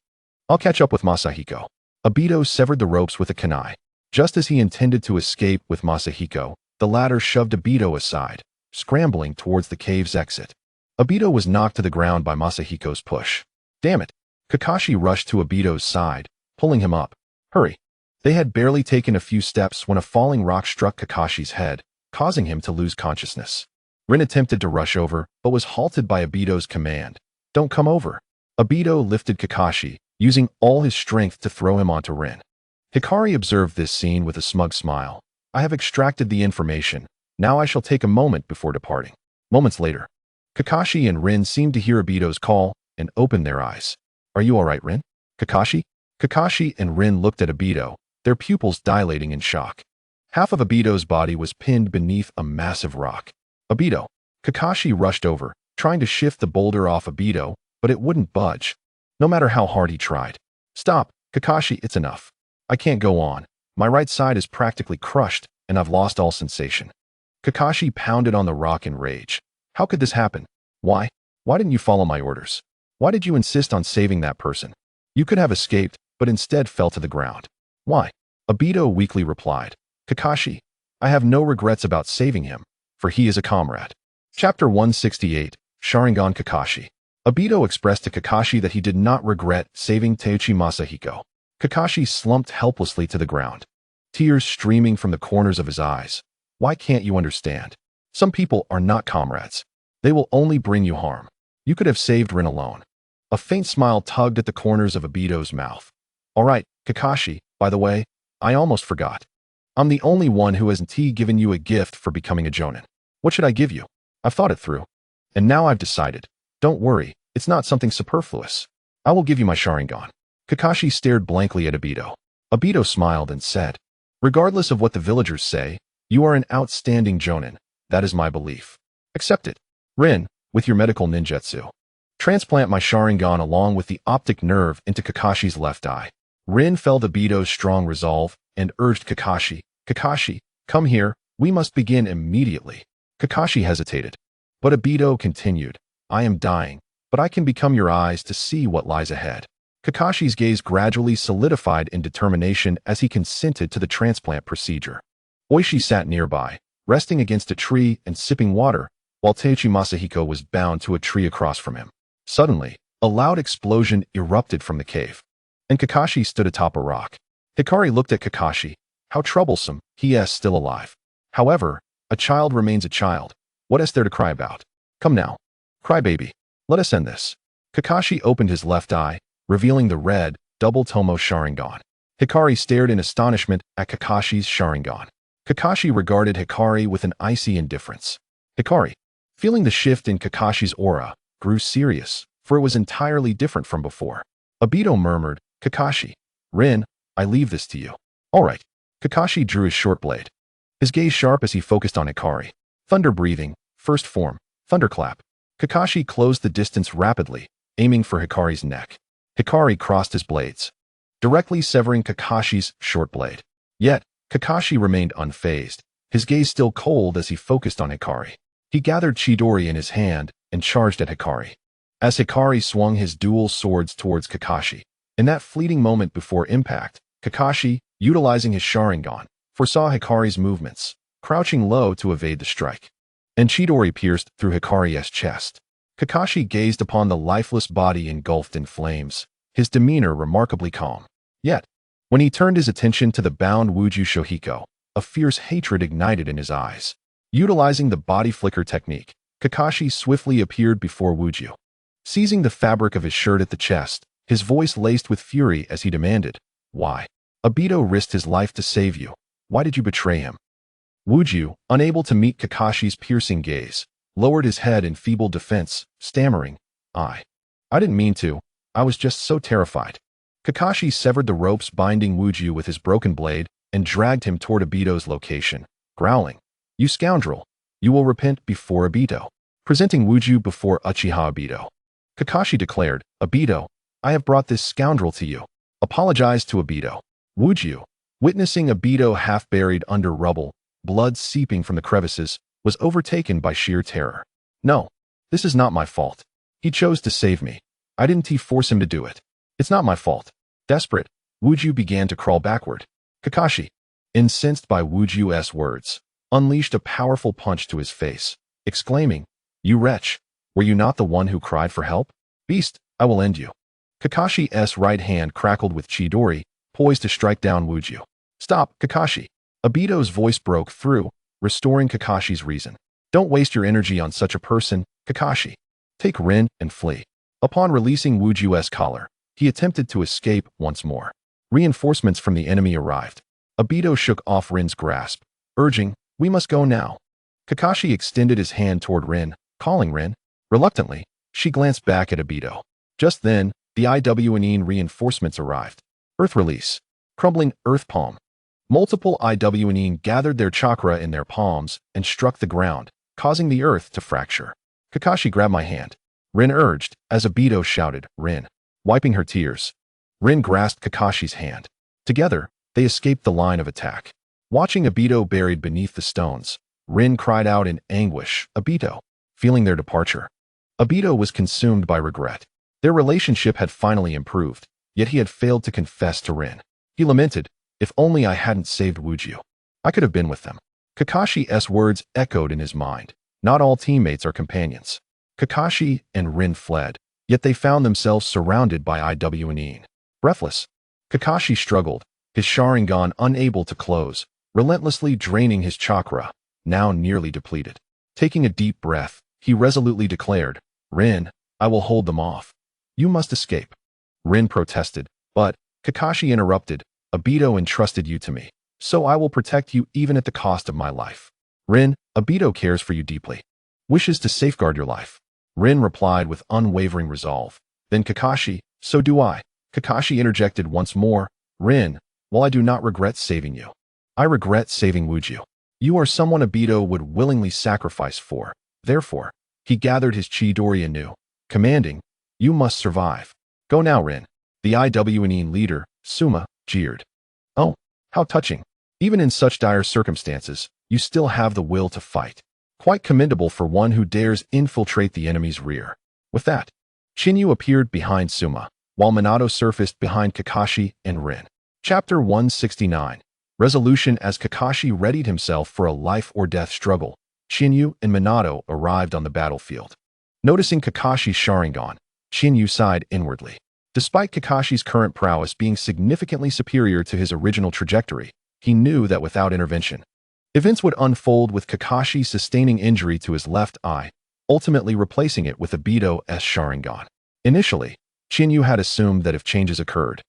I'll catch up with Masahiko. Obito severed the ropes with a kunai. Just as he intended to escape with Masahiko, the latter shoved Obito aside, scrambling towards the cave's exit. Obito was knocked to the ground by Masahiko's push. Damn it. Kakashi rushed to Obito's side, pulling him up. Hurry. They had barely taken a few steps when a falling rock struck Kakashi's head, causing him to lose consciousness. Rin attempted to rush over, but was halted by Obito's command. Don't come over. Obito lifted Kakashi, using all his strength to throw him onto Rin. Hikari observed this scene with a smug smile. I have extracted the information. Now I shall take a moment before departing. Moments later, Kakashi and Rin seemed to hear Obito's call and opened their eyes. Are you all right, Rin? Kakashi? Kakashi and Rin looked at Obito, their pupils dilating in shock. Half of Obito's body was pinned beneath a massive rock. Obito. Kakashi rushed over, trying to shift the boulder off Obito, but it wouldn't budge, no matter how hard he tried. Stop, Kakashi, it's enough. I can't go on. My right side is practically crushed, and I've lost all sensation. Kakashi pounded on the rock in rage. How could this happen? Why? Why didn't you follow my orders? Why did you insist on saving that person? You could have escaped, but instead fell to the ground. Why? Obito weakly replied. Kakashi, I have no regrets about saving him, for he is a comrade. Chapter 168, Sharingan Kakashi. Obito expressed to Kakashi that he did not regret saving Teichi Masahiko. Kakashi slumped helplessly to the ground, tears streaming from the corners of his eyes. Why can't you understand? Some people are not comrades. They will only bring you harm. You could have saved Rin alone. A faint smile tugged at the corners of Obito's mouth. All right, Kakashi, by the way, I almost forgot. I'm the only one who hasn't given you a gift for becoming a Jonin. What should I give you? I've thought it through. And now I've decided. Don't worry, it's not something superfluous. I will give you my Sharingan. Kakashi stared blankly at Obito. Obito smiled and said, regardless of what the villagers say, you are an outstanding Jonin. That is my belief. Accept it. Rin, with your medical ninjutsu. Transplant my Sharingan along with the optic nerve into Kakashi's left eye. Rin felt Obito's strong resolve and urged Kakashi, Kakashi, come here, we must begin immediately. Kakashi hesitated. But Obito continued, I am dying, but I can become your eyes to see what lies ahead. Kakashi's gaze gradually solidified in determination as he consented to the transplant procedure. Oishi sat nearby, resting against a tree and sipping water, while Teichi Masahiko was bound to a tree across from him. Suddenly, a loud explosion erupted from the cave, and Kakashi stood atop a rock. Hikari looked at Kakashi. How troublesome, he is still alive. However, a child remains a child. What is there to cry about? Come now. Cry baby. Let us end this. Kakashi opened his left eye, revealing the red, double Tomo Sharingan. Hikari stared in astonishment at Kakashi's Sharingan. Kakashi regarded Hikari with an icy indifference. Hikari, feeling the shift in Kakashi's aura, grew serious, for it was entirely different from before. Obito murmured, Kakashi. Rin, I leave this to you. All right. Kakashi drew his short blade. His gaze sharp as he focused on Hikari. Thunder breathing, first form, thunderclap. Kakashi closed the distance rapidly, aiming for Hikari's neck. Hikari crossed his blades, directly severing Kakashi's short blade. Yet, Kakashi remained unfazed, his gaze still cold as he focused on Hikari. He gathered Chidori in his hand and charged at Hikari. As Hikari swung his dual swords towards Kakashi, in that fleeting moment before impact, Kakashi, utilizing his Sharingan, foresaw Hikari's movements, crouching low to evade the strike. And Chidori pierced through Hikari's chest. Kakashi gazed upon the lifeless body engulfed in flames, his demeanor remarkably calm. Yet, when he turned his attention to the bound Wuju Shohiko, a fierce hatred ignited in his eyes. Utilizing the body flicker technique, Kakashi swiftly appeared before Wuju. Seizing the fabric of his shirt at the chest, his voice laced with fury as he demanded, Why? Obito risked his life to save you. Why did you betray him? Wuju, unable to meet Kakashi's piercing gaze, lowered his head in feeble defense, stammering, I didn't mean to. I was just so terrified. Kakashi severed the ropes binding Wuju with his broken blade and dragged him toward Obito's location, growling, You scoundrel! You will repent before Obito. Presenting Wuju before Uchiha Obito. Kakashi declared, Obito, I have brought this scoundrel to you. Apologize to Obito. Wuju, witnessing Obito half buried under rubble, blood seeping from the crevices, was overtaken by sheer terror. No, this is not my fault. He chose to save me. I didn't force him to do it. It's not my fault. Desperate, Wuju began to crawl backward. Kakashi, incensed by Wuju's words, unleashed a powerful punch to his face, exclaiming, You wretch, were you not the one who cried for help? Beast, I will end you. Kakashi's right hand crackled with Chidori, poised to strike down Wuju. Stop, Kakashi. Obito's voice broke through, restoring Kakashi's reason. Don't waste your energy on such a person, Kakashi. Take Rin and flee. Upon releasing Wuju's collar, he attempted to escape once more. Reinforcements from the enemy arrived. Obito shook off Rin's grasp, urging, We must go now. Kakashi extended his hand toward Rin, calling Rin. Reluctantly, she glanced back at Obito. Just then, the IWNE reinforcements arrived. Earth release. Crumbling earth palm. Multiple IWNE gathered their chakra in their palms and struck the ground, causing the earth to fracture. Kakashi grabbed my hand. Rin urged, as Obito shouted, Rin. Wiping her tears. Rin grasped Kakashi's hand. Together, they escaped the line of attack. Watching Obito buried beneath the stones, Rin cried out in anguish, Obito. Feeling their departure. Obito was consumed by regret. Their relationship had finally improved, yet he had failed to confess to Rin. He lamented, If only I hadn't saved Wuju. I could have been with them. Kakashi's words echoed in his mind. Not all teammates are companions. Kakashi and Rin fled, yet they found themselves surrounded by IWNE. Breathless, Kakashi struggled, his Sharingan unable to close, relentlessly draining his chakra, now nearly depleted. Taking a deep breath, he resolutely declared, Rin, I will hold them off. You must escape. Rin protested, but Kakashi interrupted, Obito entrusted you to me, so I will protect you even at the cost of my life. Rin, Obito cares for you deeply. Wishes to safeguard your life. Rin replied with unwavering resolve. Then Kakashi, so do I. Kakashi interjected once more, Rin, while I do not regret saving you, I regret saving Wuju. You are someone Obito would willingly sacrifice for. Therefore, he gathered his Chidori anew, commanding, You must survive. Go now, Rin. The IWNE leader, Suma, jeered. Oh, how touching. Even in such dire circumstances, you still have the will to fight. Quite commendable for one who dares infiltrate the enemy's rear. With that, Chiyu appeared behind Suma, while Minato surfaced behind Kakashi and Rin. Chapter 169. Resolution. As Kakashi readied himself for a life-or-death struggle, Chiyu and Minato arrived on the battlefield. Noticing Kakashi's Sharingan, Chiyu sighed inwardly. Despite Kakashi's current prowess being significantly superior to his original trajectory, he knew that without intervention, events would unfold, with Kakashi sustaining injury to his left eye, ultimately replacing it with Obito's Sharingan. Initially, Chiyu had assumed that if changes occurred,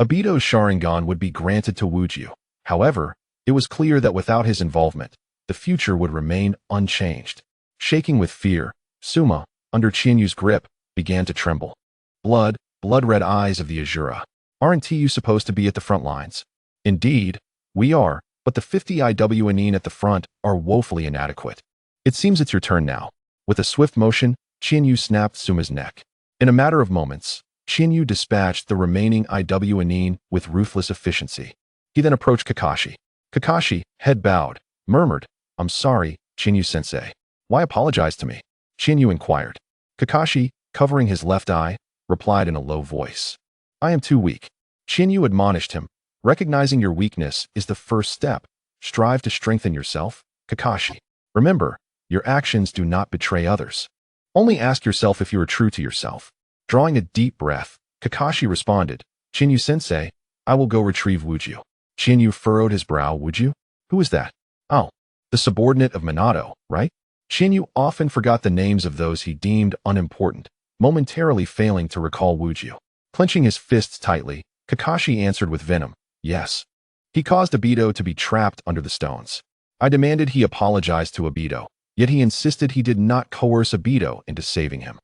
Obito's Sharingan would be granted to Wuju. However, it was clear that without his involvement, the future would remain unchanged. Shaking with fear, Suma, under Chiyu's grip, began to tremble. Blood blood-red eyes of the Azura. Aren't you supposed to be at the front lines? Indeed, we are, but the 50 IWNine at the front are woefully inadequate. It seems it's your turn now. With a swift motion, Chiyu snapped Suma's neck. In a matter of moments, Chiyu dispatched the remaining IWNine with ruthless efficiency. He then approached Kakashi. Kakashi, head bowed, murmured, "I'm sorry, Chiyu-sensei." "Why apologize to me?" Chiyu inquired. Kakashi, covering his left eye, replied in a low voice. "I am too weak." Chiyu admonished him. "Recognizing your weakness is the first step. Strive to strengthen yourself, Kakashi. Remember, your actions do not betray others. Only ask yourself if you are true to yourself." Drawing a deep breath, Kakashi responded, "Chiyu-sensei, I will go retrieve Wuju." Chiyu furrowed his brow. "Wuju? Who is that?" "Oh, the subordinate of Minato, right?" Chiyu often forgot the names of those he deemed unimportant, momentarily failing to recall Wuju. Clenching his fists tightly, Kakashi answered with venom, "Yes. He caused Obito to be trapped under the stones. I demanded he apologize to Obito, yet he insisted he did not coerce Obito into saving him.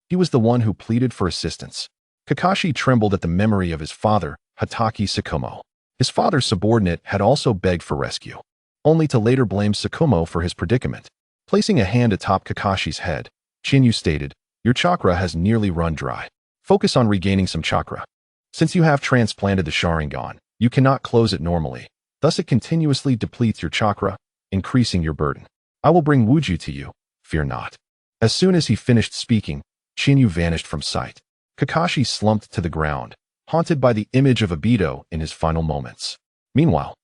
He was the one who pleaded for assistance." Kakashi trembled at the memory of his father, Hatake Tsukumo. His father's subordinate had also begged for rescue, only to later blame Tsukumo for his predicament. Placing a hand atop Kakashi's head, Chiyu stated, "Your chakra has nearly run dry. Focus on regaining some chakra. Since you have transplanted the Sharingan, you cannot close it normally. Thus it continuously depletes your chakra, increasing your burden. I will bring Wuju to you, fear not." As soon as he finished speaking, Chiyu vanished from sight. Kakashi slumped to the ground, haunted by the image of Obito in his final moments. Meanwhile,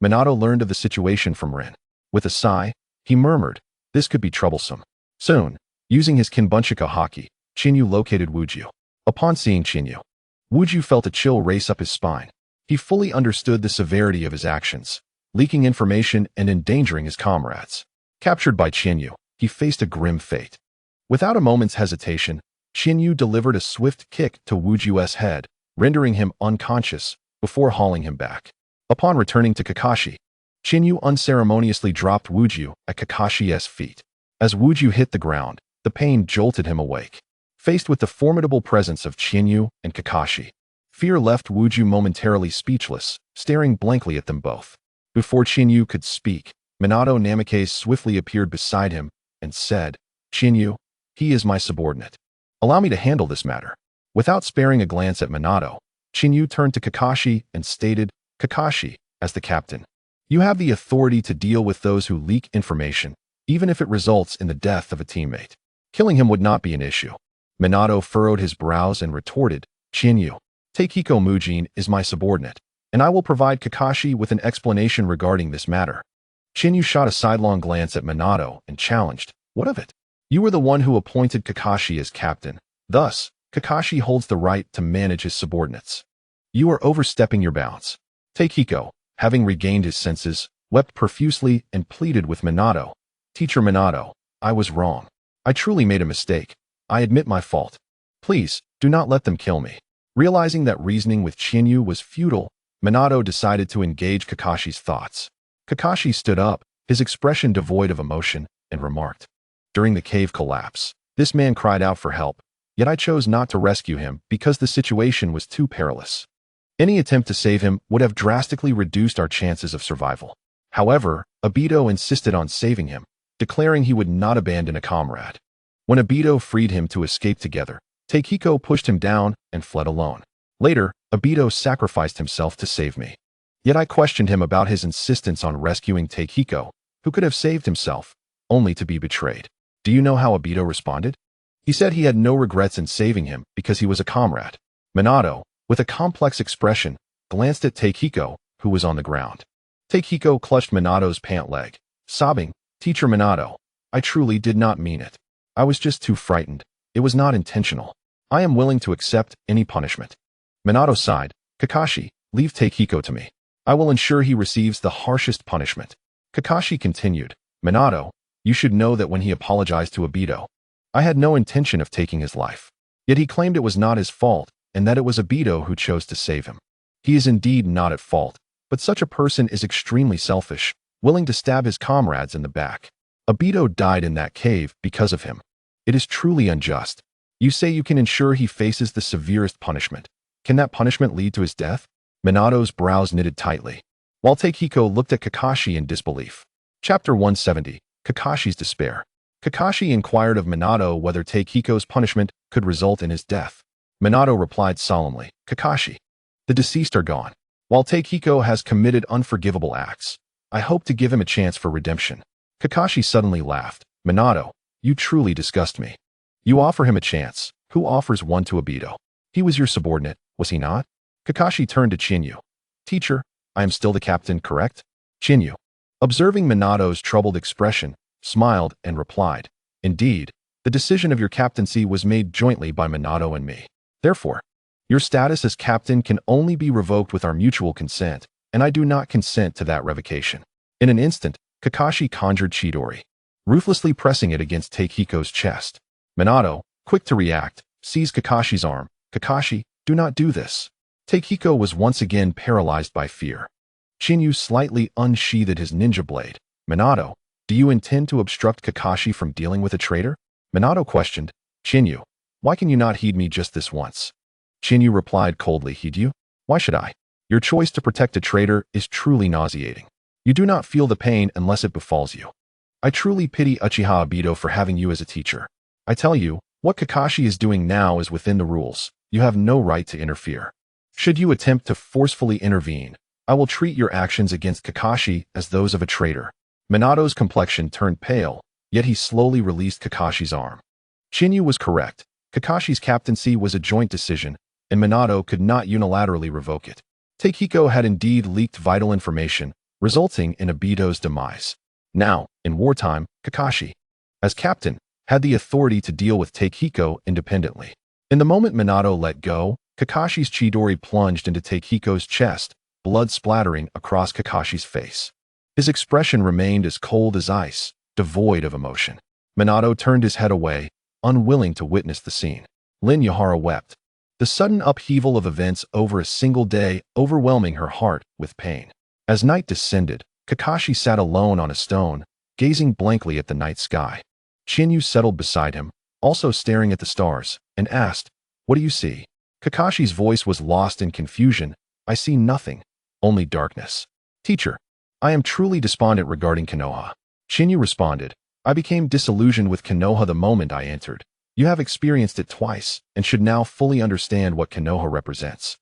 Minato learned of the situation from Rin. With a sigh, he murmured, "This could be troublesome." Soon, using his Kinbunchika haki, Chiyu located Wuju. Upon seeing Chiyu, Wuju felt a chill race up his spine. He fully understood the severity of his actions, leaking information and endangering his comrades. Captured by Chiyu, he faced a grim fate. Without a moment's hesitation, Chiyu delivered a swift kick to Wuju's head, rendering him unconscious before hauling him back. Upon returning to Kakashi, Chiyu unceremoniously dropped Wuju at Kakashi's feet. As Wuju hit the ground, the pain jolted him awake. Faced with the formidable presence of Chiyu and Kakashi, fear left Wuju momentarily speechless, staring blankly at them both. Before Chiyu could speak, Minato Namikaze swiftly appeared beside him and said, "Chiyu, he is my subordinate. Allow me to handle this matter." Without sparing a glance at Minato, Chiyu turned to Kakashi and stated, "Kakashi, as the captain, you have the authority to deal with those who leak information, even if it results in the death of a teammate. Killing him would not be an issue." Minato furrowed his brows and retorted, "Chiyu, Takehiko Mujin is my subordinate, and I will provide Kakashi with an explanation regarding this matter." Chiyu shot a sidelong glance at Minato and challenged, "What of it? You were the one who appointed Kakashi as captain. Thus, Kakashi holds the right to manage his subordinates. You are overstepping your bounds." Takehiko, having regained his senses, wept profusely and pleaded with Minato, "Teacher Minato, I was wrong. I truly made a mistake. I admit my fault. Please, do not let them kill me." Realizing that reasoning with Chiyu was futile, Minato decided to engage Kakashi's thoughts. Kakashi stood up, his expression devoid of emotion, and remarked, "During the cave collapse, this man cried out for help, yet I chose not to rescue him because the situation was too perilous. Any attempt to save him would have drastically reduced our chances of survival. However, Obito insisted on saving him, declaring he would not abandon a comrade. When Obito freed him to escape together, Takehiko pushed him down and fled alone. Later, Obito sacrificed himself to save me. Yet I questioned him about his insistence on rescuing Takehiko, who could have saved himself, only to be betrayed. Do you know how Obito responded? He said he had no regrets in saving him because he was a comrade." Minato, with a complex expression, glanced at Takehiko, who was on the ground. Takehiko clutched Minato's pant leg, sobbing, "Teacher Minato, I truly did not mean it. I was just too frightened. It was not intentional. I am willing to accept any punishment." Minato sighed, "Kakashi, leave Takehiko to me. I will ensure he receives the harshest punishment." Kakashi continued, "Minato, you should know that when he apologized to Obito, I had no intention of taking his life. Yet he claimed it was not his fault and that it was Obito who chose to save him. He is indeed not at fault, but such a person is extremely selfish, willing to stab his comrades in the back. Obito died in that cave because of him. It is truly unjust. You say you can ensure he faces the severest punishment. Can that punishment lead to his death? Minato's brows knitted tightly, while Takehiko looked at Kakashi in disbelief. Chapter 170. Kakashi's Despair. Kakashi inquired of Minato whether Takehiko's punishment could result in his death. Minato replied solemnly, Kakashi, the deceased are gone. While Takehiko has committed unforgivable acts, I hope to give him a chance for redemption. Kakashi suddenly laughed. Minato, you truly disgust me. You offer him a chance. Who offers one to Obito? He was your subordinate, was he not? Kakashi turned to Chiyu. Teacher, I am still the captain, correct? Chiyu, observing Minato's troubled expression, smiled and replied, Indeed, the decision of your captaincy was made jointly by Minato and me. Therefore, your status as captain can only be revoked with our mutual consent, and I do not consent to that revocation. In an instant, Kakashi conjured Chidori, ruthlessly pressing it against Takehiko's chest. Minato, quick to react, seized Kakashi's arm. Kakashi, do not do this. Takehiko was once again paralyzed by fear. Chiyu slightly unsheathed his ninja blade. Minato, do you intend to obstruct Kakashi from dealing with a traitor? Minato questioned. Chiyu, why can you not heed me just this once? Chiyu replied coldly, Heed you? Why should I? Your choice to protect a traitor is truly nauseating. You do not feel the pain unless it befalls you. I truly pity Uchiha Obito for having you as a teacher. I tell you, what Kakashi is doing now is within the rules. You have no right to interfere. Should you attempt to forcefully intervene, I will treat your actions against Kakashi as those of a traitor. Minato's complexion turned pale, yet he slowly released Kakashi's arm. Chiyu was correct. Kakashi's captaincy was a joint decision, and Minato could not unilaterally revoke it. Takehiko had indeed leaked vital information, resulting in Obito's demise. Now, in wartime, Kakashi, as captain, had the authority to deal with Takehiko independently. In the moment Minato let go, Kakashi's Chidori plunged into Takehiko's chest, blood splattering across Kakashi's face. His expression remained as cold as ice, devoid of emotion. Minato turned his head away, unwilling to witness the scene. Lin Yahara wept, the sudden upheaval of events over a single day overwhelming her heart with pain. As night descended, Kakashi sat alone on a stone, gazing blankly at the night sky. Chiyu settled beside him, also staring at the stars, and asked, What do you see? Kakashi's voice was lost in confusion. I see nothing, only darkness. Teacher, I am truly despondent regarding Konoha. Chiyu responded, I became disillusioned with Konoha the moment I entered. You have experienced it twice, and should now fully understand what Konoha represents.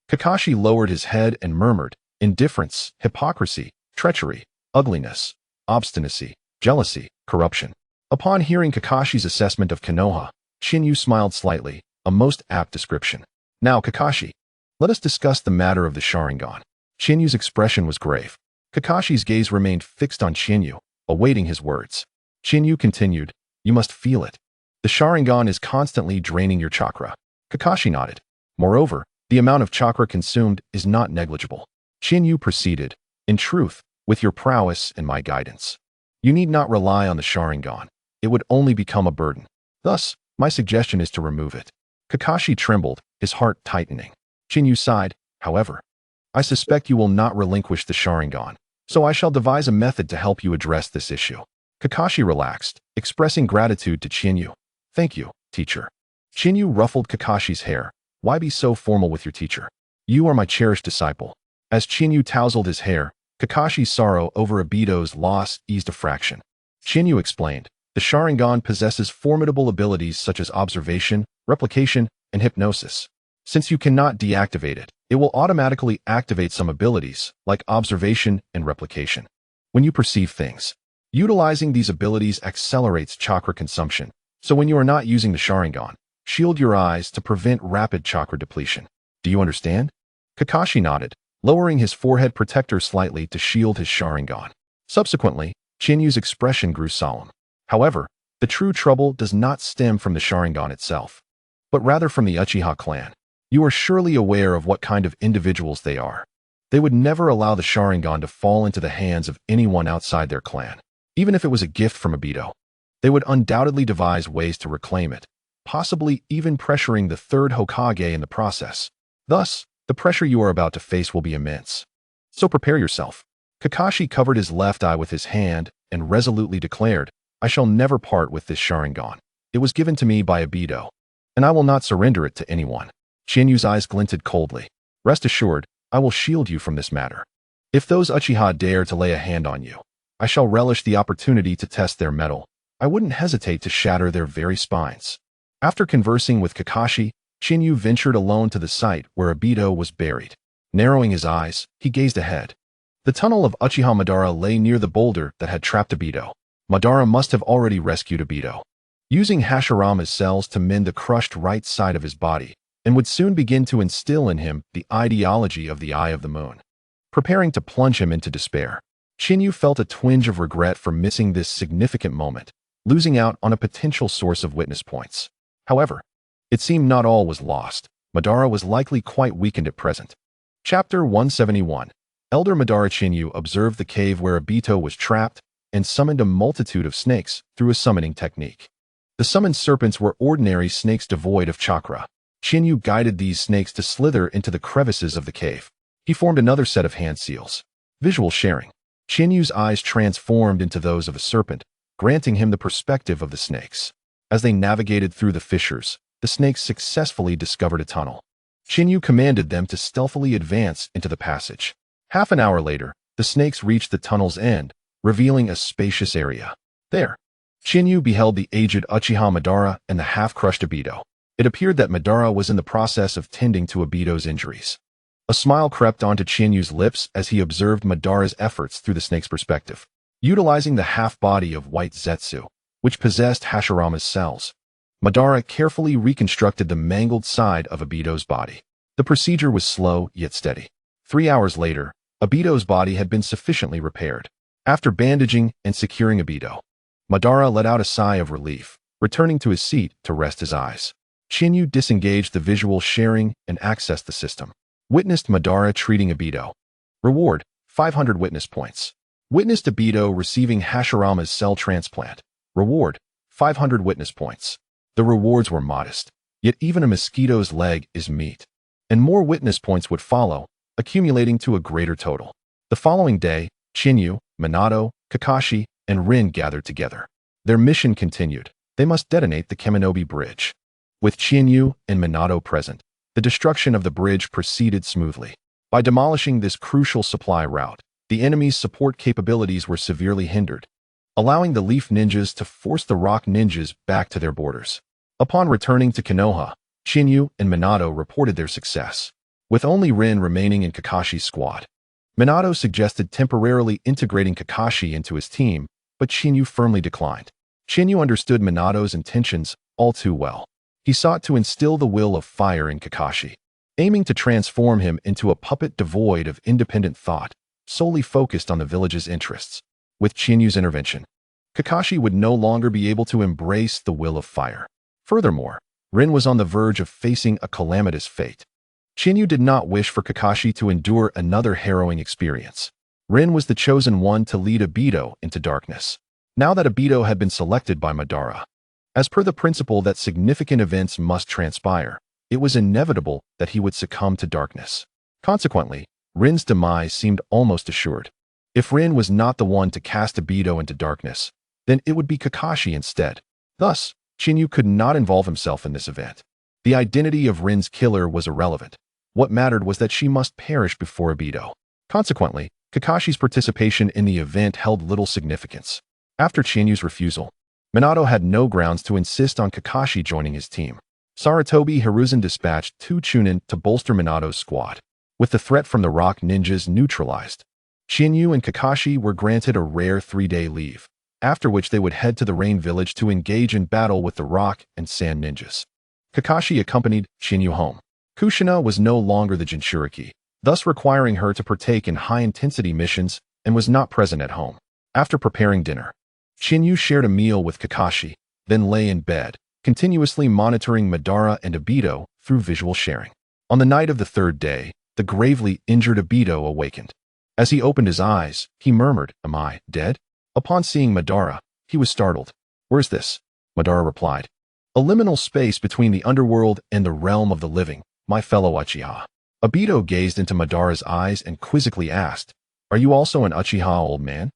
Kakashi lowered his head and murmured, Indifference, hypocrisy, treachery, ugliness, obstinacy, jealousy, corruption. Upon hearing Kakashi's assessment of Konoha, Chiyu smiled slightly, a most apt description. Now, Kakashi, let us discuss the matter of the Sharingan. Chinyu's expression was grave. Kakashi's gaze remained fixed on Chiyu, awaiting his words. Chiyu continued, You must feel it. The Sharingan is constantly draining your chakra. Kakashi nodded. Moreover, the amount of chakra consumed is not negligible. Chiyu proceeded, In truth, with your prowess and my guidance, you need not rely on the Sharingan. It would only become a burden. Thus, my suggestion is to remove it. Kakashi trembled, his heart tightening. Chiyu sighed, However, I suspect you will not relinquish the Sharingan, so I shall devise a method to help you address this issue. Kakashi relaxed, expressing gratitude to Chiyu. Thank you, teacher. Chiyu ruffled Kakashi's hair. Why be so formal with your teacher? You are my cherished disciple. As Chiyu tousled his hair, Kakashi's sorrow over Obito's loss eased a fraction. Chiyu explained, The Sharingan possesses formidable abilities such as observation, replication, and hypnosis. Since you cannot deactivate it, it will automatically activate some abilities, like observation and replication. When you perceive things, utilizing these abilities accelerates chakra consumption, so when you are not using the Sharingan, shield your eyes to prevent rapid chakra depletion. Do you understand? Kakashi nodded, lowering his forehead protector slightly to shield his Sharingan. Subsequently, Chinyu's expression grew solemn. However, the true trouble does not stem from the Sharingan itself, but rather from the Uchiha clan. You are surely aware of what kind of individuals they are. They would never allow the Sharingan to fall into the hands of anyone outside their clan, even if it was a gift from Obito. They would undoubtedly devise ways to reclaim it, possibly even pressuring the third Hokage in the process. Thus, the pressure you are about to face will be immense. So prepare yourself. Kakashi covered his left eye with his hand and resolutely declared, I shall never part with this Sharingan. It was given to me by Obito. and I will not surrender it to anyone. Chinyu's eyes glinted coldly. Rest assured, I will shield you from this matter. If those Uchiha dare to lay a hand on you, I shall relish the opportunity to test their mettle. I wouldn't hesitate to shatter their very spines. After conversing with Kakashi, Chinyu ventured alone to the site where Obito was buried. Narrowing his eyes, he gazed ahead. The tunnel of Uchiha Madara lay near the boulder that had trapped Obito. Madara must have already rescued Obito, using Hashirama's cells to mend the crushed right side of his body, and would soon begin to instill in him the ideology of the Eye of the Moon. Preparing to plunge him into despair, Chinyu felt a twinge of regret for missing this significant moment, losing out on a potential source of witness points. However, it seemed not all was lost. Madara was likely quite weakened at present. Chapter 171. Elder Madara. Chinyu observed the cave where Obito was trapped and summoned a multitude of snakes through a summoning technique. The summoned serpents were ordinary snakes devoid of chakra. Chinyu guided these snakes to slither into the crevices of the cave. He formed another set of hand seals. Visual sharing. Chinyu's eyes transformed into those of a serpent, granting him the perspective of the snakes. As they navigated through the fissures, the snakes successfully discovered a tunnel. Chinyu commanded them to stealthily advance into the passage. Half an hour later, the snakes reached the tunnel's end, revealing a spacious area. There, Chinyu beheld the aged Uchiha Madara and the half-crushed Obito. It appeared that Madara was in the process of tending to Obito's injuries. A smile crept onto Chinyu's lips as he observed Madara's efforts through the snake's perspective. Utilizing the half-body of White Zetsu, which possessed Hashirama's cells, Madara carefully reconstructed the mangled side of Obito's body. The procedure was slow yet steady. 3 hours later, Obito's body had been sufficiently repaired. After bandaging and securing Obito, Madara let out a sigh of relief, returning to his seat to rest his eyes. Chinyu disengaged the visual sharing and accessed the system. Witnessed Madara treating Obito. Reward, 500 witness points. Witnessed Obito receiving Hashirama's cell transplant. Reward, 500 witness points. The rewards were modest, yet even a mosquito's leg is meat. And more witness points would follow, accumulating to a greater total. The following day, Chinyu, Minato, Kakashi, and Rin gathered together. Their mission continued. They must detonate the Kemonobe Bridge. With Chinyu and Minato present, the destruction of the bridge proceeded smoothly. By demolishing this crucial supply route, the enemy's support capabilities were severely hindered, allowing the Leaf Ninjas to force the Rock Ninjas back to their borders. Upon returning to Konoha, Chinyu and Minato reported their success, with only Rin remaining in Kakashi's squad. Minato suggested temporarily integrating Kakashi into his team, but Chinyu firmly declined. Chinyu understood Minato's intentions all too well. He sought to instill the will of fire in Kakashi, aiming to transform him into a puppet devoid of independent thought, solely focused on the village's interests. With Chinyu's intervention, Kakashi would no longer be able to embrace the will of fire. Furthermore, Rin was on the verge of facing a calamitous fate. Chinyu did not wish for Kakashi to endure another harrowing experience. Rin was the chosen one to lead Obito into darkness. Now that Obito had been selected by Madara, as per the principle that significant events must transpire, it was inevitable that he would succumb to darkness. Consequently, Rin's demise seemed almost assured. If Rin was not the one to cast Obito into darkness, then it would be Kakashi instead. Thus, Chinyu could not involve himself in this event. The identity of Rin's killer was irrelevant. What mattered was that she must perish before Obito. Consequently, Kakashi's participation in the event held little significance. After Chinyu's refusal, Minato had no grounds to insist on Kakashi joining his team. Sarutobi Hiruzen dispatched 2 Chunin to bolster Minato's squad. With the threat from the Rock Ninjas neutralized, Chinyu and Kakashi were granted a rare 3-day leave, after which they would head to the Rain Village to engage in battle with the Rock and Sand Ninjas. Kakashi accompanied Chinyu home. Kushina was no longer the Jinchuriki, thus requiring her to partake in high-intensity missions and was not present at home. After preparing dinner, Chinyu shared a meal with Kakashi, then lay in bed, continuously monitoring Madara and Obito through visual sharing. On the night of the 3rd day, the gravely injured Obito awakened. As he opened his eyes, he murmured, "Am I dead?" Upon seeing Madara, he was startled. "Where's this?" Madara replied, "A liminal space between the underworld and the realm of the living, my fellow Uchiha." Obito gazed into Madara's eyes and quizzically asked, "Are you also an Uchiha, old man?"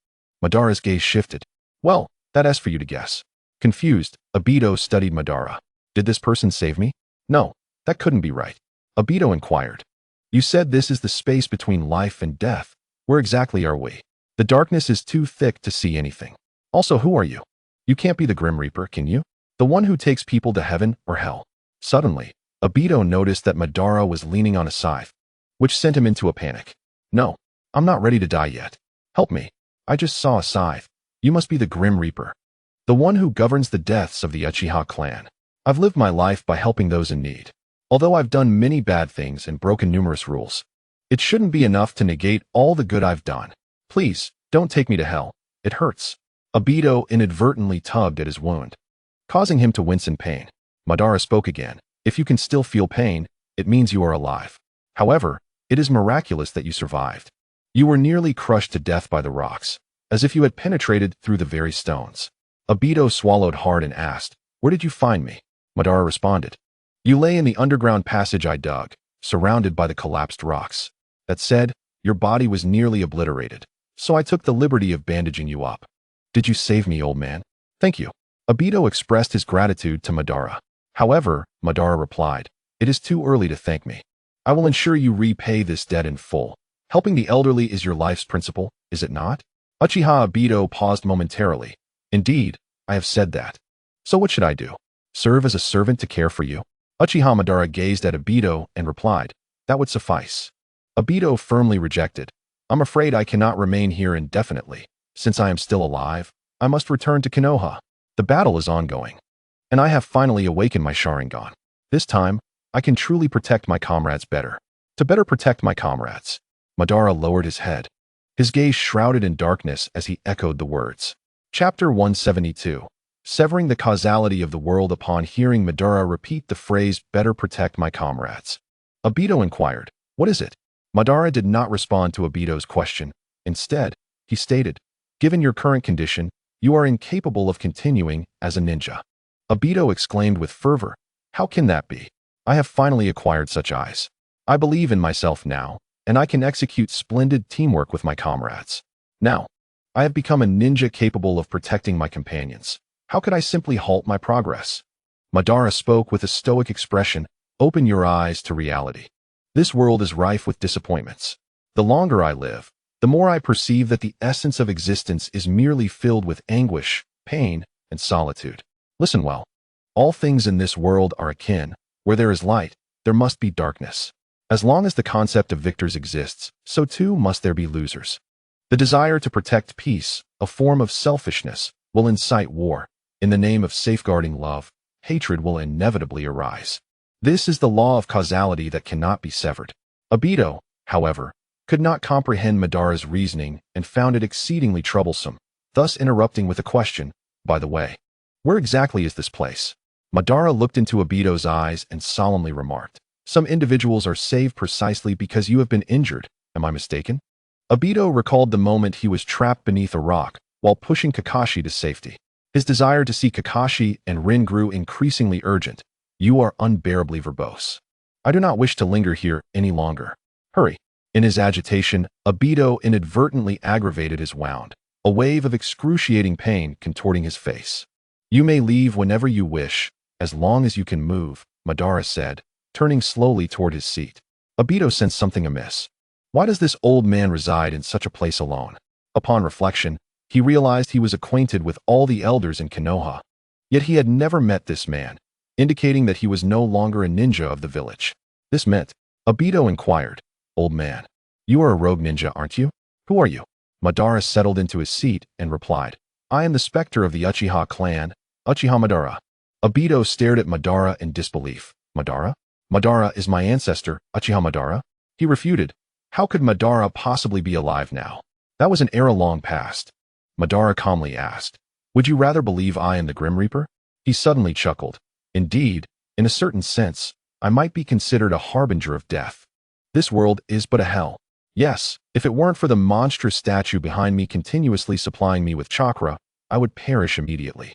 Madara's gaze shifted. "Well, that is for you to guess." Confused, Obito studied Madara. Did this person save me? No, that couldn't be right. Obito inquired. You said this is the space between life and death. Where exactly are we? The darkness is too thick to see anything. Also, who are you? You can't be the Grim Reaper, can you? The one who takes people to heaven or hell. Suddenly, Obito noticed that Madara was leaning on a scythe, which sent him into a panic. No, I'm not ready to die yet. Help me. I just saw a scythe. You must be the Grim Reaper, the one who governs the deaths of the Uchiha clan. I've lived my life by helping those in need. Although I've done many bad things and broken numerous rules, it shouldn't be enough to negate all the good I've done. Please, don't take me to hell. It hurts. Obito inadvertently tugged at his wound, causing him to wince in pain. Madara spoke again. If you can still feel pain, it means you are alive. However, it is miraculous that you survived. You were nearly crushed to death by the rocks, as if you had penetrated through the very stones. Obito swallowed hard and asked, Where did you find me? Madara responded, You lay in the underground passage I dug, surrounded by the collapsed rocks. That said, your body was nearly obliterated, so I took the liberty of bandaging you up. Did you save me, old man? Thank you. Obito expressed his gratitude to Madara. However, Madara replied, It is too early to thank me. I will ensure you repay this debt in full. Helping the elderly is your life's principle, is it not? Uchiha Obito paused momentarily. Indeed, I have said that. So what should I do? Serve as a servant to care for you? Uchiha Madara gazed at Obito and replied, That would suffice. Obito firmly rejected. I'm afraid I cannot remain here indefinitely. Since I am still alive, I must return to Konoha. The battle is ongoing, and I have finally awakened my Sharingan. This time, I can truly protect my comrades better. To better protect my comrades, Madara lowered his head, his gaze shrouded in darkness as he echoed the words. Chapter 172. Severing the causality of the world. Upon hearing Madara repeat the phrase, better protect my comrades, Obito inquired, What is it? Madara did not respond to Obito's question. Instead, he stated, Given your current condition, you are incapable of continuing as a ninja. Obito exclaimed with fervor, How can that be? I have finally acquired such eyes. I believe in myself now, and I can execute splendid teamwork with my comrades. Now, I have become a ninja capable of protecting my companions. How could I simply halt my progress? Madara spoke with a stoic expression, Open your eyes to reality. This world is rife with disappointments. The longer I live, the more I perceive that the essence of existence is merely filled with anguish, pain, and solitude. Listen well. All things in this world are akin. Where there is light, there must be darkness. As long as the concept of victors exists, so too must there be losers. The desire to protect peace, a form of selfishness, will incite war. In the name of safeguarding love, hatred will inevitably arise. This is the law of causality that cannot be severed. Obito, however, could not comprehend Madara's reasoning and found it exceedingly troublesome, thus interrupting with a question, By the way, where exactly is this place? Madara looked into Obito's eyes and solemnly remarked, Some individuals are saved precisely because you have been injured. Am I mistaken? Obito recalled the moment he was trapped beneath a rock while pushing Kakashi to safety. His desire to see Kakashi and Rin grew increasingly urgent. You are unbearably verbose. I do not wish to linger here any longer. Hurry. In his agitation, Obito inadvertently aggravated his wound, a wave of excruciating pain contorting his face. You may leave whenever you wish, as long as you can move, Madara said, turning slowly toward his seat. Obito sensed something amiss. Why does this old man reside in such a place alone? Upon reflection, he realized he was acquainted with all the elders in Konoha, yet he had never met this man, indicating that he was no longer a ninja of the village. This meant, Obito inquired, Old man, you are a rogue ninja, aren't you? Who are you? Madara settled into his seat and replied, I am the specter of the Uchiha clan, Uchiha Madara. Obito stared at Madara in disbelief. Madara? Madara is my ancestor, Uchiha Madara? He refuted. How could Madara possibly be alive now? That was an era long past. Madara calmly asked, Would you rather believe I am the Grim Reaper? He suddenly chuckled. Indeed, in a certain sense, I might be considered a harbinger of death. This world is but a hell. Yes, if it weren't for the monstrous statue behind me continuously supplying me with chakra, I would perish immediately.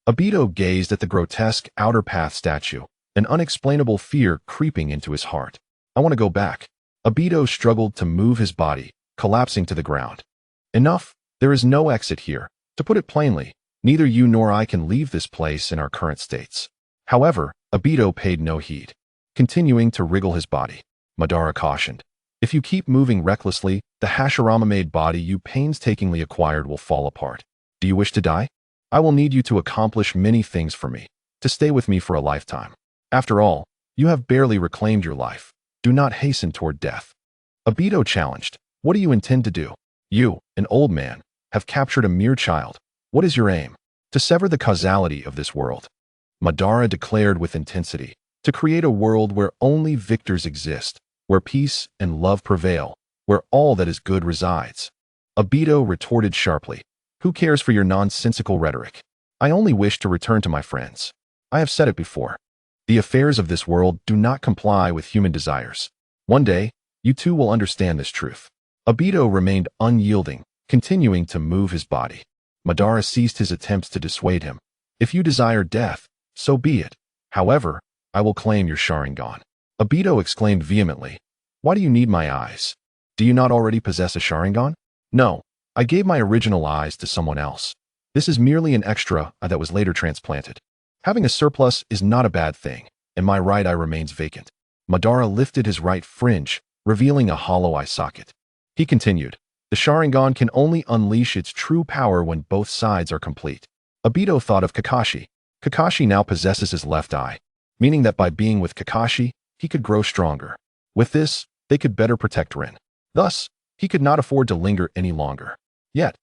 Obito gazed at the grotesque outer path statue, an unexplainable fear creeping into his heart. I want to go back. Obito struggled to move his body, collapsing to the ground. Enough, there is no exit here. To put it plainly, neither you nor I can leave this place in our current states. However, Obito paid no heed, continuing to wriggle his body. Madara cautioned, "If you keep moving recklessly, the Hashirama-made body you painstakingly acquired will fall apart. Do you wish to die? I will need you to accomplish many things for me, to stay with me for a lifetime. After all, you have barely reclaimed your life. Do not hasten toward death." Obito challenged, "What do you intend to do? You, an old man, have captured a mere child. What is your aim? To sever the causality of this world." Madara declared with intensity, "To create a world where only victors exist, where peace and love prevail, where all that is good resides." Obito retorted sharply, "Who cares for your nonsensical rhetoric? I only wish to return to my friends. I have said it before. The affairs of this world do not comply with human desires. One day, you too will understand this truth." Obito remained unyielding, continuing to move his body. Madara ceased his attempts to dissuade him. "If you desire death, so be it. However, I will claim your Sharingan." Obito exclaimed vehemently, "Why do you need my eyes? Do you not already possess a Sharingan?" "No, I gave my original eyes to someone else. This is merely an extra that was later transplanted. Having a surplus is not a bad thing, and my right eye remains vacant." Madara lifted his right fringe, revealing a hollow eye socket. He continued, "The Sharingan can only unleash its true power when both sides are complete." Obito thought of Kakashi. Kakashi now possesses his left eye, meaning that by being with Kakashi, he could grow stronger. With this, they could better protect Rin. Thus, he could not afford to linger any longer. Yet,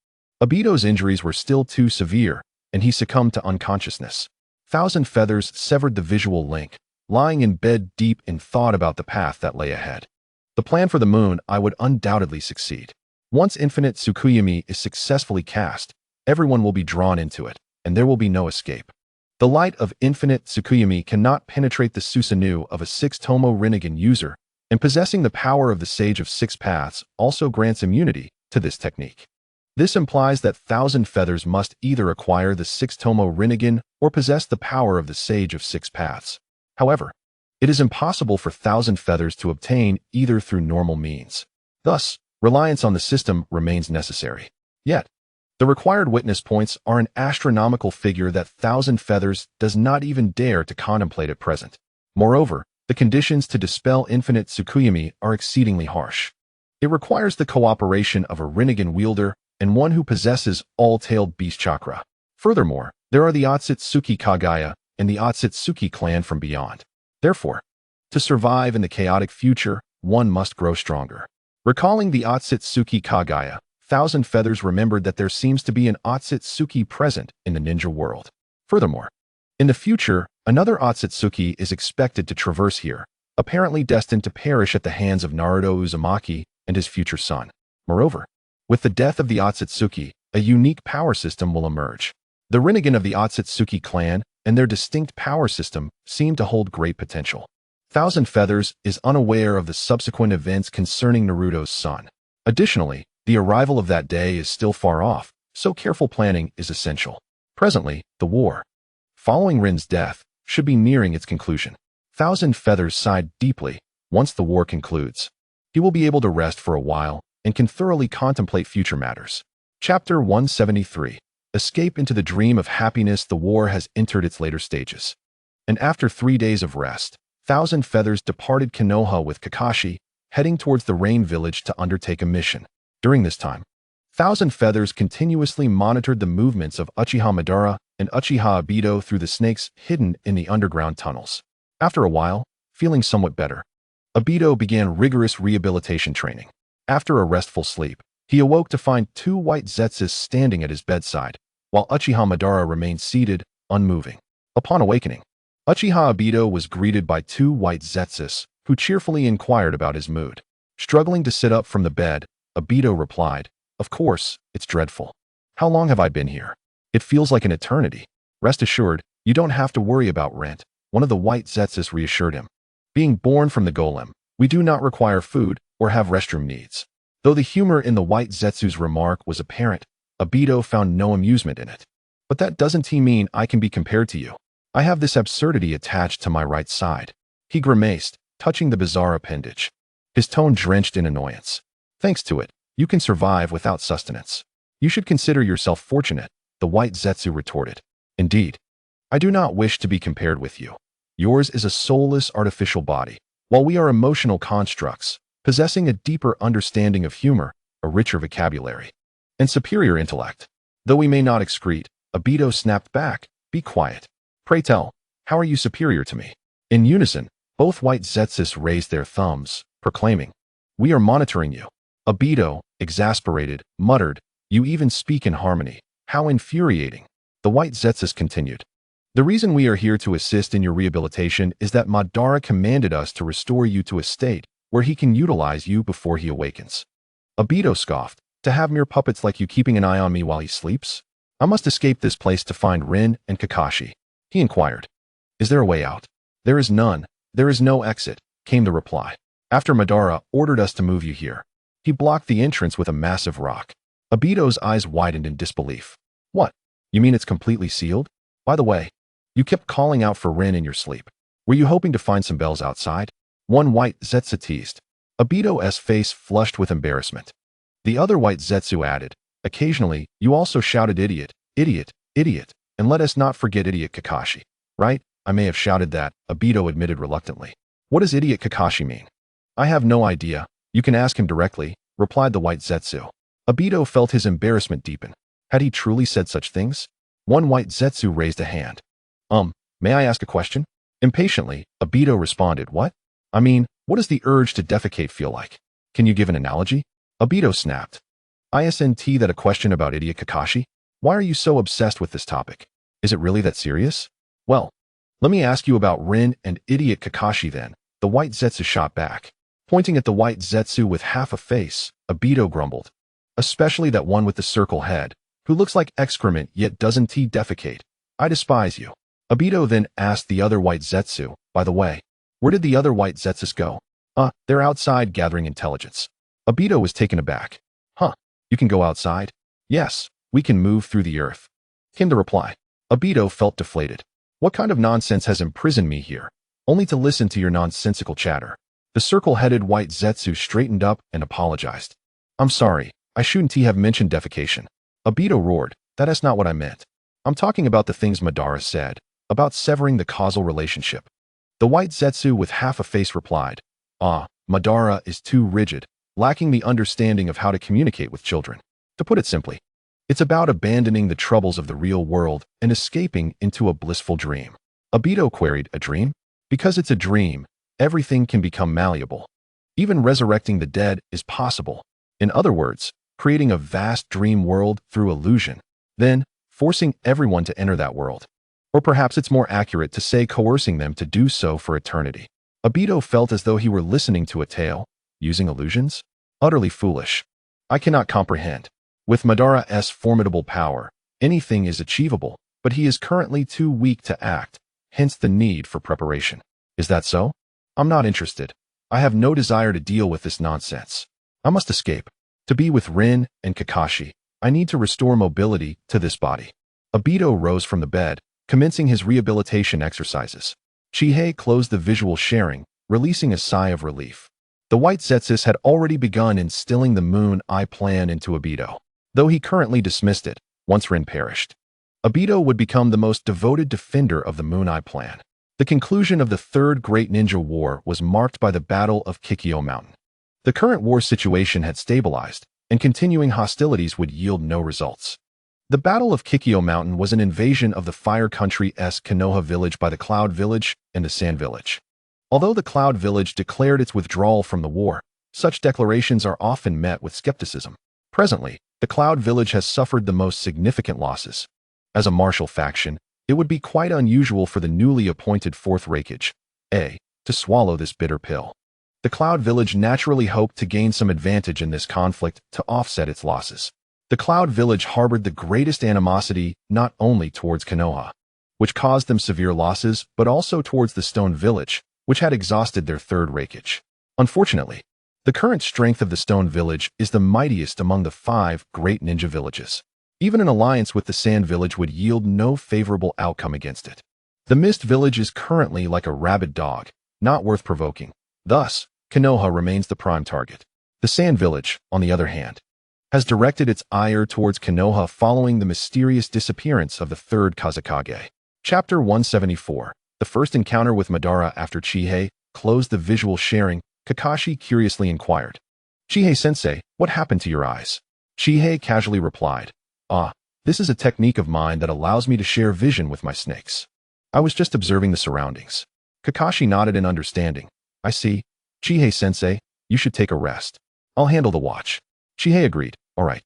Obito's injuries were still too severe, and he succumbed to unconsciousness. Thousand Feathers severed the visual link, lying in bed deep in thought about the path that lay ahead. The plan for the moon eye would undoubtedly succeed. Once Infinite Tsukuyomi is successfully cast, everyone will be drawn into it, and there will be no escape. The light of Infinite Tsukuyomi cannot penetrate the Susanoo of a 6-Tomo Rinnegan user, and possessing the power of the Sage of Six Paths also grants immunity to this technique. This implies that Thousand Feathers must either acquire the 6-Tomo Rinnegan or possess the power of the Sage of Six Paths. However, it is impossible for Thousand Feathers to obtain either through normal means. Thus, reliance on the system remains necessary. Yet, the required witness points are an astronomical figure that Thousand Feathers does not even dare to contemplate at present. Moreover, the conditions to dispel Infinite Tsukuyomi are exceedingly harsh. It requires the cooperation of a Rinnegan wielder and one who possesses all-tailed beast chakra. Furthermore, there are the Otsutsuki Kagaya and the Otsutsuki clan from beyond. Therefore, to survive in the chaotic future, one must grow stronger. Recalling the Otsutsuki Kagaya, Thousand Feathers remembered that there seems to be an Otsutsuki present in the ninja world. Furthermore, in the future, another Otsutsuki is expected to traverse here, apparently destined to perish at the hands of Naruto Uzumaki and his future son. Moreover, with the death of the Otsutsuki, a unique power system will emerge. The Rinnegan of the Otsutsuki clan and their distinct power system seem to hold great potential. Thousand Feathers is unaware of the subsequent events concerning Naruto's son. Additionally, the arrival of that day is still far off, so careful planning is essential. Presently, the war, following Rin's death, should be nearing its conclusion. Thousand Feathers sighed deeply. Once the war concludes, he will be able to rest for a while and can thoroughly contemplate future matters. Chapter 173. Escape into the dream of happiness. The war has entered its later stages. And after 3 days of rest, Thousand Feathers departed Konoha with Kakashi, heading towards the Rain Village to undertake a mission. During this time, Thousand Feathers continuously monitored the movements of Uchiha Madara and Uchiha Obito through the snakes hidden in the underground tunnels. After a while, feeling somewhat better, Obito began rigorous rehabilitation training. After a restful sleep, he awoke to find 2 white Zetsus standing at his bedside, while Uchiha Madara remained seated, unmoving. Upon awakening, Uchiha Obito was greeted by 2 white Zetsus, who cheerfully inquired about his mood. Struggling to sit up from the bed, Obito replied, "Of course, it's dreadful. How long have I been here? It feels like an eternity." "Rest assured, you don't have to worry about rent," one of the white Zetsus reassured him. "Being born from the golem, we do not require food or have restroom needs." Though the humor in the white Zetsu's remark was apparent, Obito found no amusement in it. "But that doesn't mean I can be compared to you. I have this absurdity attached to my right side." He grimaced, touching the bizarre appendage, his tone drenched in annoyance. "Thanks to it, you can survive without sustenance. You should consider yourself fortunate," the white Zetsu retorted. "Indeed, I do not wish to be compared with you. Yours is a soulless artificial body, while we are emotional constructs, possessing a deeper understanding of humor, a richer vocabulary, and superior intellect. Though we may not excrete, Obito snapped back, "Be quiet. Pray tell, how are you superior to me?" In unison, both white Zetsus raised their thumbs, proclaiming, "We are monitoring you." Obito, exasperated, muttered, "You even speak in harmony. How infuriating." The white Zetsus continued, "The reason we are here to assist in your rehabilitation is that Madara commanded us to restore you to a state where he can utilize you before he awakens." Obito scoffed, "To have mere puppets like you keeping an eye on me while he sleeps? I must escape this place to find Rin and Kakashi." He inquired, "Is there a way out?" "There is none. There is no exit," came the reply. "After Madara ordered us to move you here, he blocked the entrance with a massive rock." Obito's eyes widened in disbelief. "What? You mean it's completely sealed? By the way, you kept calling out for Rin in your sleep. Were you hoping to find some bells outside?" One white Zetsu teased. Obito's face flushed with embarrassment. The other white Zetsu added, "Occasionally, you also shouted idiot, idiot, idiot, and let us not forget idiot Kakashi." "Right, I may have shouted that," Obito admitted reluctantly. "What does idiot Kakashi mean?" "I have no idea. You can ask him directly," replied the white Zetsu. Obito felt his embarrassment deepen. Had he truly said such things? One white Zetsu raised a hand. May I ask a question?" Impatiently, Obito responded, "What? I mean, what does the urge to defecate feel like? Can you give an analogy?" Obito snapped. "Isn't that a question about idiot Kakashi? Why are you so obsessed with this topic? Is it really that serious?" "Well, let me ask you about Rin and idiot Kakashi then," the white Zetsu shot back. Pointing at the white Zetsu with half a face, Obito grumbled, "Especially that one with the circle head, who looks like excrement yet doesn't defecate. I despise you." Obito then asked the other white Zetsu, "By the way, where did the other white Zetsus go?" They're outside gathering intelligence." Obito was taken aback. "Huh, you can go outside?" "Yes, we can move through the earth," came the reply. Obito felt deflated. "What kind of nonsense has imprisoned me here, only to listen to your nonsensical chatter?" The circle-headed white Zetsu straightened up and apologized. "I'm sorry, I shouldn't have mentioned defecation." Obito roared, "That is not what I meant. I'm talking about the things Madara said, about severing the causal relationship." The white Zetsu with half a face replied, Madara is too rigid, lacking the understanding of how to communicate with children. To put it simply, it's about abandoning the troubles of the real world and escaping into a blissful dream." Obito queried, "A dream?" "Because it's a dream, everything can become malleable. Even resurrecting the dead is possible. In other words, creating a vast dream world through illusion, then forcing everyone to enter that world. Or perhaps it's more accurate to say coercing them to do so for eternity." Obito felt as though he were listening to a tale, using illusions? Utterly foolish. "I cannot comprehend. With Madara's formidable power, anything is achievable, but he is currently too weak to act, hence the need for preparation." "Is that so? I'm not interested. I have no desire to deal with this nonsense. I must escape. To be with Rin and Kakashi, I need to restore mobility to this body." Obito rose from the bed, commencing his rehabilitation exercises. Chihei closed the visual sharing, releasing a sigh of relief. The white Zetsus had already begun instilling the Moon Eye plan into Obito, though he currently dismissed it, once Rin perished. Obito would become the most devoted defender of the Moon Eye plan. The conclusion of the Third Great Ninja War was marked by the Battle of Kikyo Mountain. The current war situation had stabilized, and continuing hostilities would yield no results. The Battle of Kikyo Mountain was an invasion of the Fire Country's Konoha village by the Cloud Village and the Sand Village. Although the Cloud Village declared its withdrawal from the war, such declarations are often met with skepticism. Presently, the Cloud Village has suffered the most significant losses. As a martial faction, it would be quite unusual for the newly appointed Fourth Raikage to swallow this bitter pill. The Cloud Village naturally hoped to gain some advantage in this conflict to offset its losses. The Cloud Village harbored the greatest animosity not only towards Konoha, which caused them severe losses, but also towards the Stone Village, which had exhausted their Third Raikage. Unfortunately, the current strength of the Stone Village is the mightiest among the 5 great ninja villages. Even an alliance with the Sand Village would yield no favorable outcome against it. The Mist Village is currently like a rabid dog, not worth provoking. Thus, Konoha remains the prime target. The Sand Village, on the other hand, has directed its ire towards Konoha following the mysterious disappearance of the third Kazekage. Chapter 174. The first encounter with Madara after Chihei closed the visual sharing, Kakashi curiously inquired. Chihei-sensei, what happened to your eyes? Chihei casually replied, this is a technique of mine that allows me to share vision with my snakes. I was just observing the surroundings. Kakashi nodded in understanding. I see. Chihei-sensei, you should take a rest. I'll handle the watch. Chihei agreed. All right.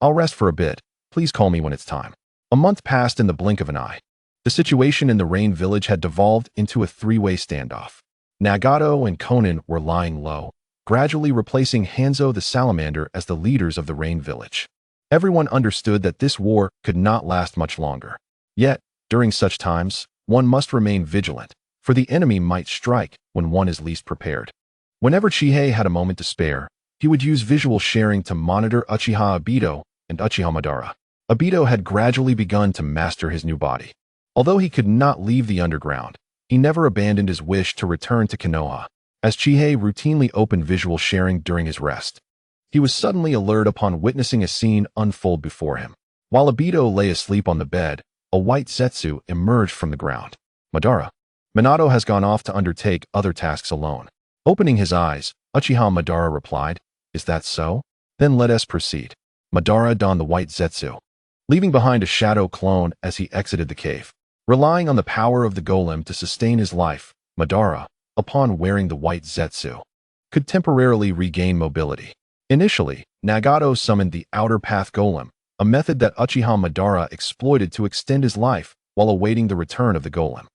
I'll rest for a bit. Please call me when it's time. A month passed in the blink of an eye. The situation in the Rain Village had devolved into a three-way standoff. Nagato and Konan were lying low, gradually replacing Hanzo the Salamander as the leaders of the Rain Village. Everyone understood that this war could not last much longer. Yet, during such times, one must remain vigilant, for the enemy might strike when one is least prepared. Whenever Chihei had a moment to spare, he would use visual sharing to monitor Uchiha Obito and Uchiha Madara. Obito had gradually begun to master his new body. Although he could not leave the underground, he never abandoned his wish to return to Konoha. As Chihei routinely opened visual sharing during his rest, he was suddenly alert upon witnessing a scene unfold before him. While Obito lay asleep on the bed, a white Zetsu emerged from the ground. Madara. Minato has gone off to undertake other tasks alone. Opening his eyes, Uchiha Madara replied, Is that so? Then let us proceed. Madara donned the white Zetsu, leaving behind a shadow clone as he exited the cave. Relying on the power of the golem to sustain his life, Madara, upon wearing the white Zetsu, could temporarily regain mobility. Initially, Nagato summoned the Outer Path Golem, a method that Uchiha Madara exploited to extend his life while awaiting the return of the golem.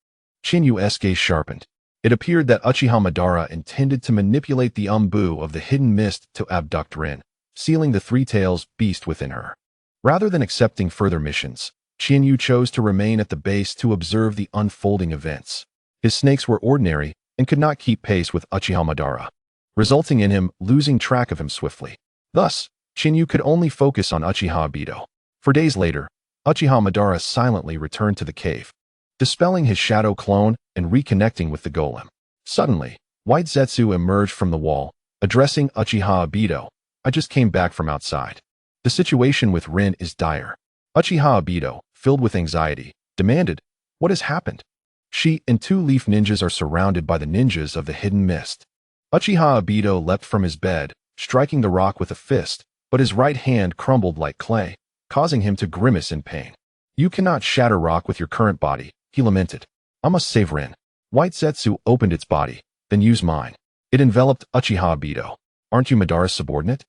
Chinyu's gaze sharpened. It appeared that Uchiha Madara intended to manipulate the Umbu of the hidden mist to abduct Rin, sealing the three-tails beast within her. Rather than accepting further missions, Chinyu chose to remain at the base to observe the unfolding events. His snakes were ordinary and could not keep pace with Uchiha Madara, resulting in him losing track of him swiftly. Thus, Chinyu could only focus on Uchiha Obito. For days later, Uchiha Madara silently returned to the cave, dispelling his shadow clone and reconnecting with the golem. Suddenly, White Zetsu emerged from the wall, addressing Uchiha Obito. I just came back from outside. The situation with Rin is dire. Uchiha Obito, filled with anxiety, demanded, What has happened? She and two leaf ninjas are surrounded by the ninjas of the hidden mist. Uchiha Obito leapt from his bed, striking the rock with a fist, but his right hand crumbled like clay, causing him to grimace in pain. You cannot shatter rock with your current body, he lamented. I must save Rin. White Zetsu opened its body, then used mine. It enveloped Uchiha Obito. Aren't you Madara's subordinate?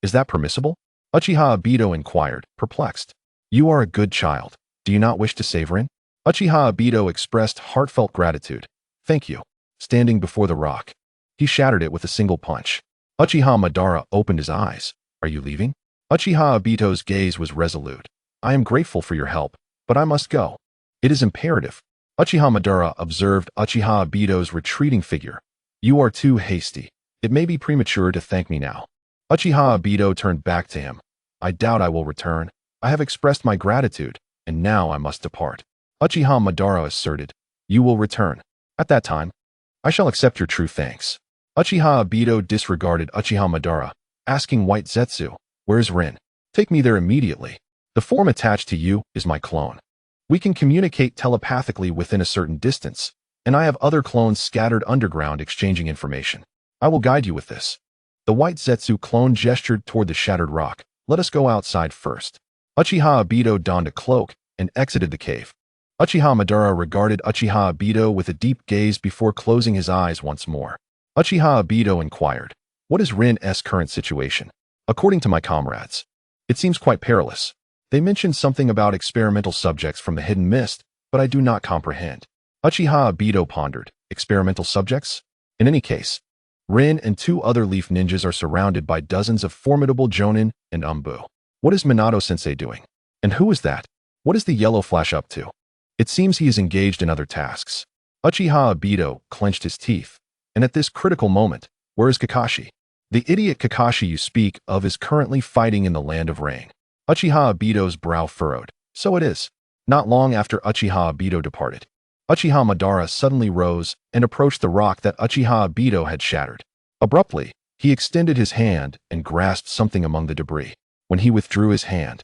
Is that permissible? Uchiha Obito inquired, perplexed. You are a good child. Do you not wish to save Rin? Uchiha Obito expressed heartfelt gratitude. Thank you. Standing before the rock, he shattered it with a single punch. Uchiha Madara opened his eyes. Are you leaving? Uchiha Obito's gaze was resolute. I am grateful for your help, but I must go. It is imperative. Uchiha Madara observed Uchiha Obito's retreating figure. You are too hasty. It may be premature to thank me now. Uchiha Obito turned back to him. I doubt I will return. I have expressed my gratitude, and now I must depart. Uchiha Madara asserted. You will return. At that time, I shall accept your true thanks. Uchiha Obito disregarded Uchiha Madara, asking White Zetsu, Where's Rin? Take me there immediately. The form attached to you is my clone. We can communicate telepathically within a certain distance, and I have other clones scattered underground exchanging information. I will guide you with this. The White Zetsu clone gestured toward the shattered rock. Let us go outside first. Uchiha Obito donned a cloak and exited the cave. Uchiha Madara regarded Uchiha Obito with a deep gaze before closing his eyes once more. Uchiha Obito inquired, What is Rin's current situation? According to my comrades, it seems quite perilous. They mentioned something about experimental subjects from the hidden mist, but I do not comprehend. Uchiha Obito pondered, experimental subjects? In any case, Rin and two other leaf ninjas are surrounded by dozens of formidable Jonin and Umbu. What is Minato-sensei doing? And who is that? What is the yellow flash up to? It seems he is engaged in other tasks. Uchiha Obito clenched his teeth. And at this critical moment, where is Kakashi? The idiot Kakashi you speak of is currently fighting in the Land of Rain. Uchiha Obito's brow furrowed. So it is. Not long after Uchiha Obito departed, Uchiha Madara suddenly rose and approached the rock that Uchiha Obito had shattered. Abruptly, he extended his hand and grasped something among the debris. When he withdrew his hand,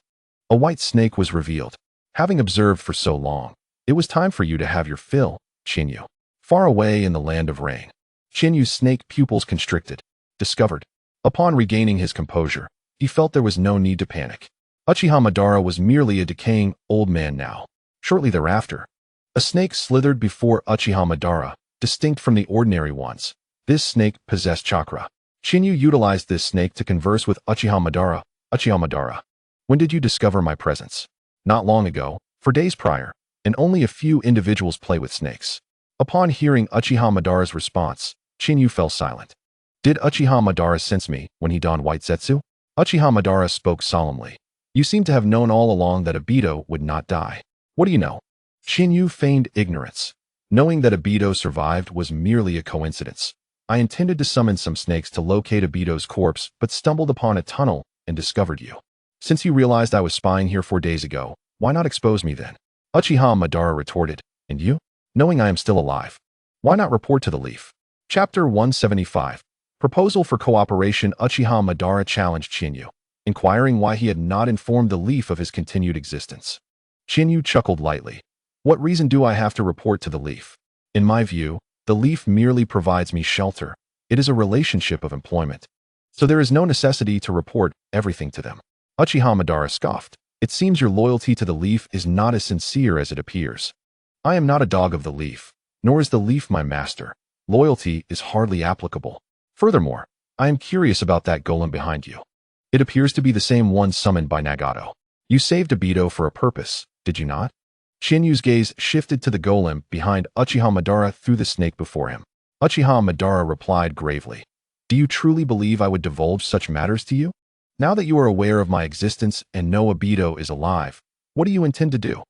a white snake was revealed. Having observed for so long, it was time for you to have your fill, Chiyu. Far away in the land of rain. Chinyu's snake pupils constricted. Discovered. Upon regaining his composure, he felt there was no need to panic. Uchiha Madara was merely a decaying old man now. Shortly thereafter, a snake slithered before Uchiha Madara, distinct from the ordinary ones. This snake possessed chakra. Chinyu utilized this snake to converse with Uchiha Madara. Uchiha Madara, when did you discover my presence? Not long ago, for days prior, and only a few individuals play with snakes. Upon hearing Uchiha Madara's response, Chinyu fell silent. Did Uchiha Madara sense me when he donned white zetsu? Uchiha Madara spoke solemnly. You seem to have known all along that Obito would not die. What do you know? Chinyu feigned ignorance. Knowing that Obito survived was merely a coincidence. I intended to summon some snakes to locate Obito's corpse, but stumbled upon a tunnel and discovered you. Since you realized I was spying here 4 days ago, why not expose me then? Uchiha Madara retorted. And you? Knowing I am still alive, why not report to the Leaf? Chapter 175. Proposal for Cooperation. Uchiha Madara challenged Chinyu, inquiring why he had not informed the Leaf of his continued existence. Chinyu chuckled lightly. What reason do I have to report to the Leaf? In my view, the Leaf merely provides me shelter. It is a relationship of employment. So there is no necessity to report everything to them. Uchiha Madara scoffed. It seems your loyalty to the Leaf is not as sincere as it appears. I am not a dog of the Leaf, nor is the Leaf my master. Loyalty is hardly applicable. Furthermore, I am curious about that golem behind you. It appears to be the same one summoned by Nagato. You saved Obito for a purpose, did you not? Chinyu's gaze shifted to the golem behind Uchiha Madara through the snake before him. Uchiha Madara replied gravely. Do you truly believe I would divulge such matters to you? Now that you are aware of my existence and know Obito is alive, what do you intend to do?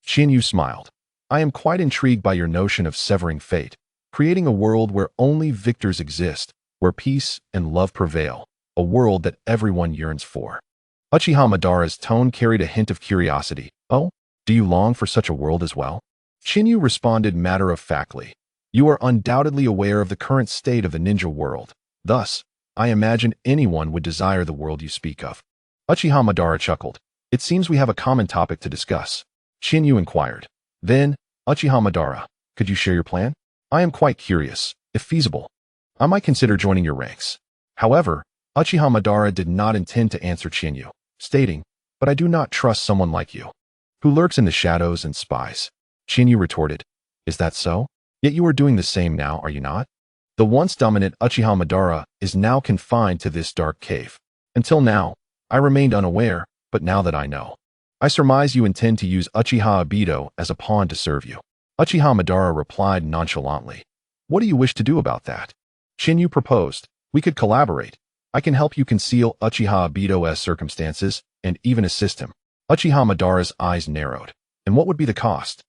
Chinyu smiled. I am quite intrigued by your notion of severing fate, creating a world where only victors exist, where peace and love prevail, a world that everyone yearns for. Uchiha Madara's tone carried a hint of curiosity. Oh, do you long for such a world as well? Chinyu responded matter-of-factly. You are undoubtedly aware of the current state of the ninja world. Thus, I imagine anyone would desire the world you speak of. Uchiha Madara chuckled. It seems we have a common topic to discuss. Chinyu inquired. Then, Uchiha Madara, could you share your plan? I am quite curious, if feasible. I might consider joining your ranks. However, Uchiha Madara did not intend to answer Chinyu, stating, but I do not trust someone like you, who lurks in the shadows and spies. Chinyu retorted, is that so? Yet you are doing the same now, are you not? The once dominant Uchiha Madara is now confined to this dark cave. Until now, I remained unaware, but now that I know, I surmise you intend to use Uchiha Obito as a pawn to serve you. Uchiha Madara replied nonchalantly. What do you wish to do about that? Chinyu proposed. We could collaborate. I can help you conceal Uchiha Obito's circumstances and even assist him. Uchiha Madara's eyes narrowed. And what would be the cost?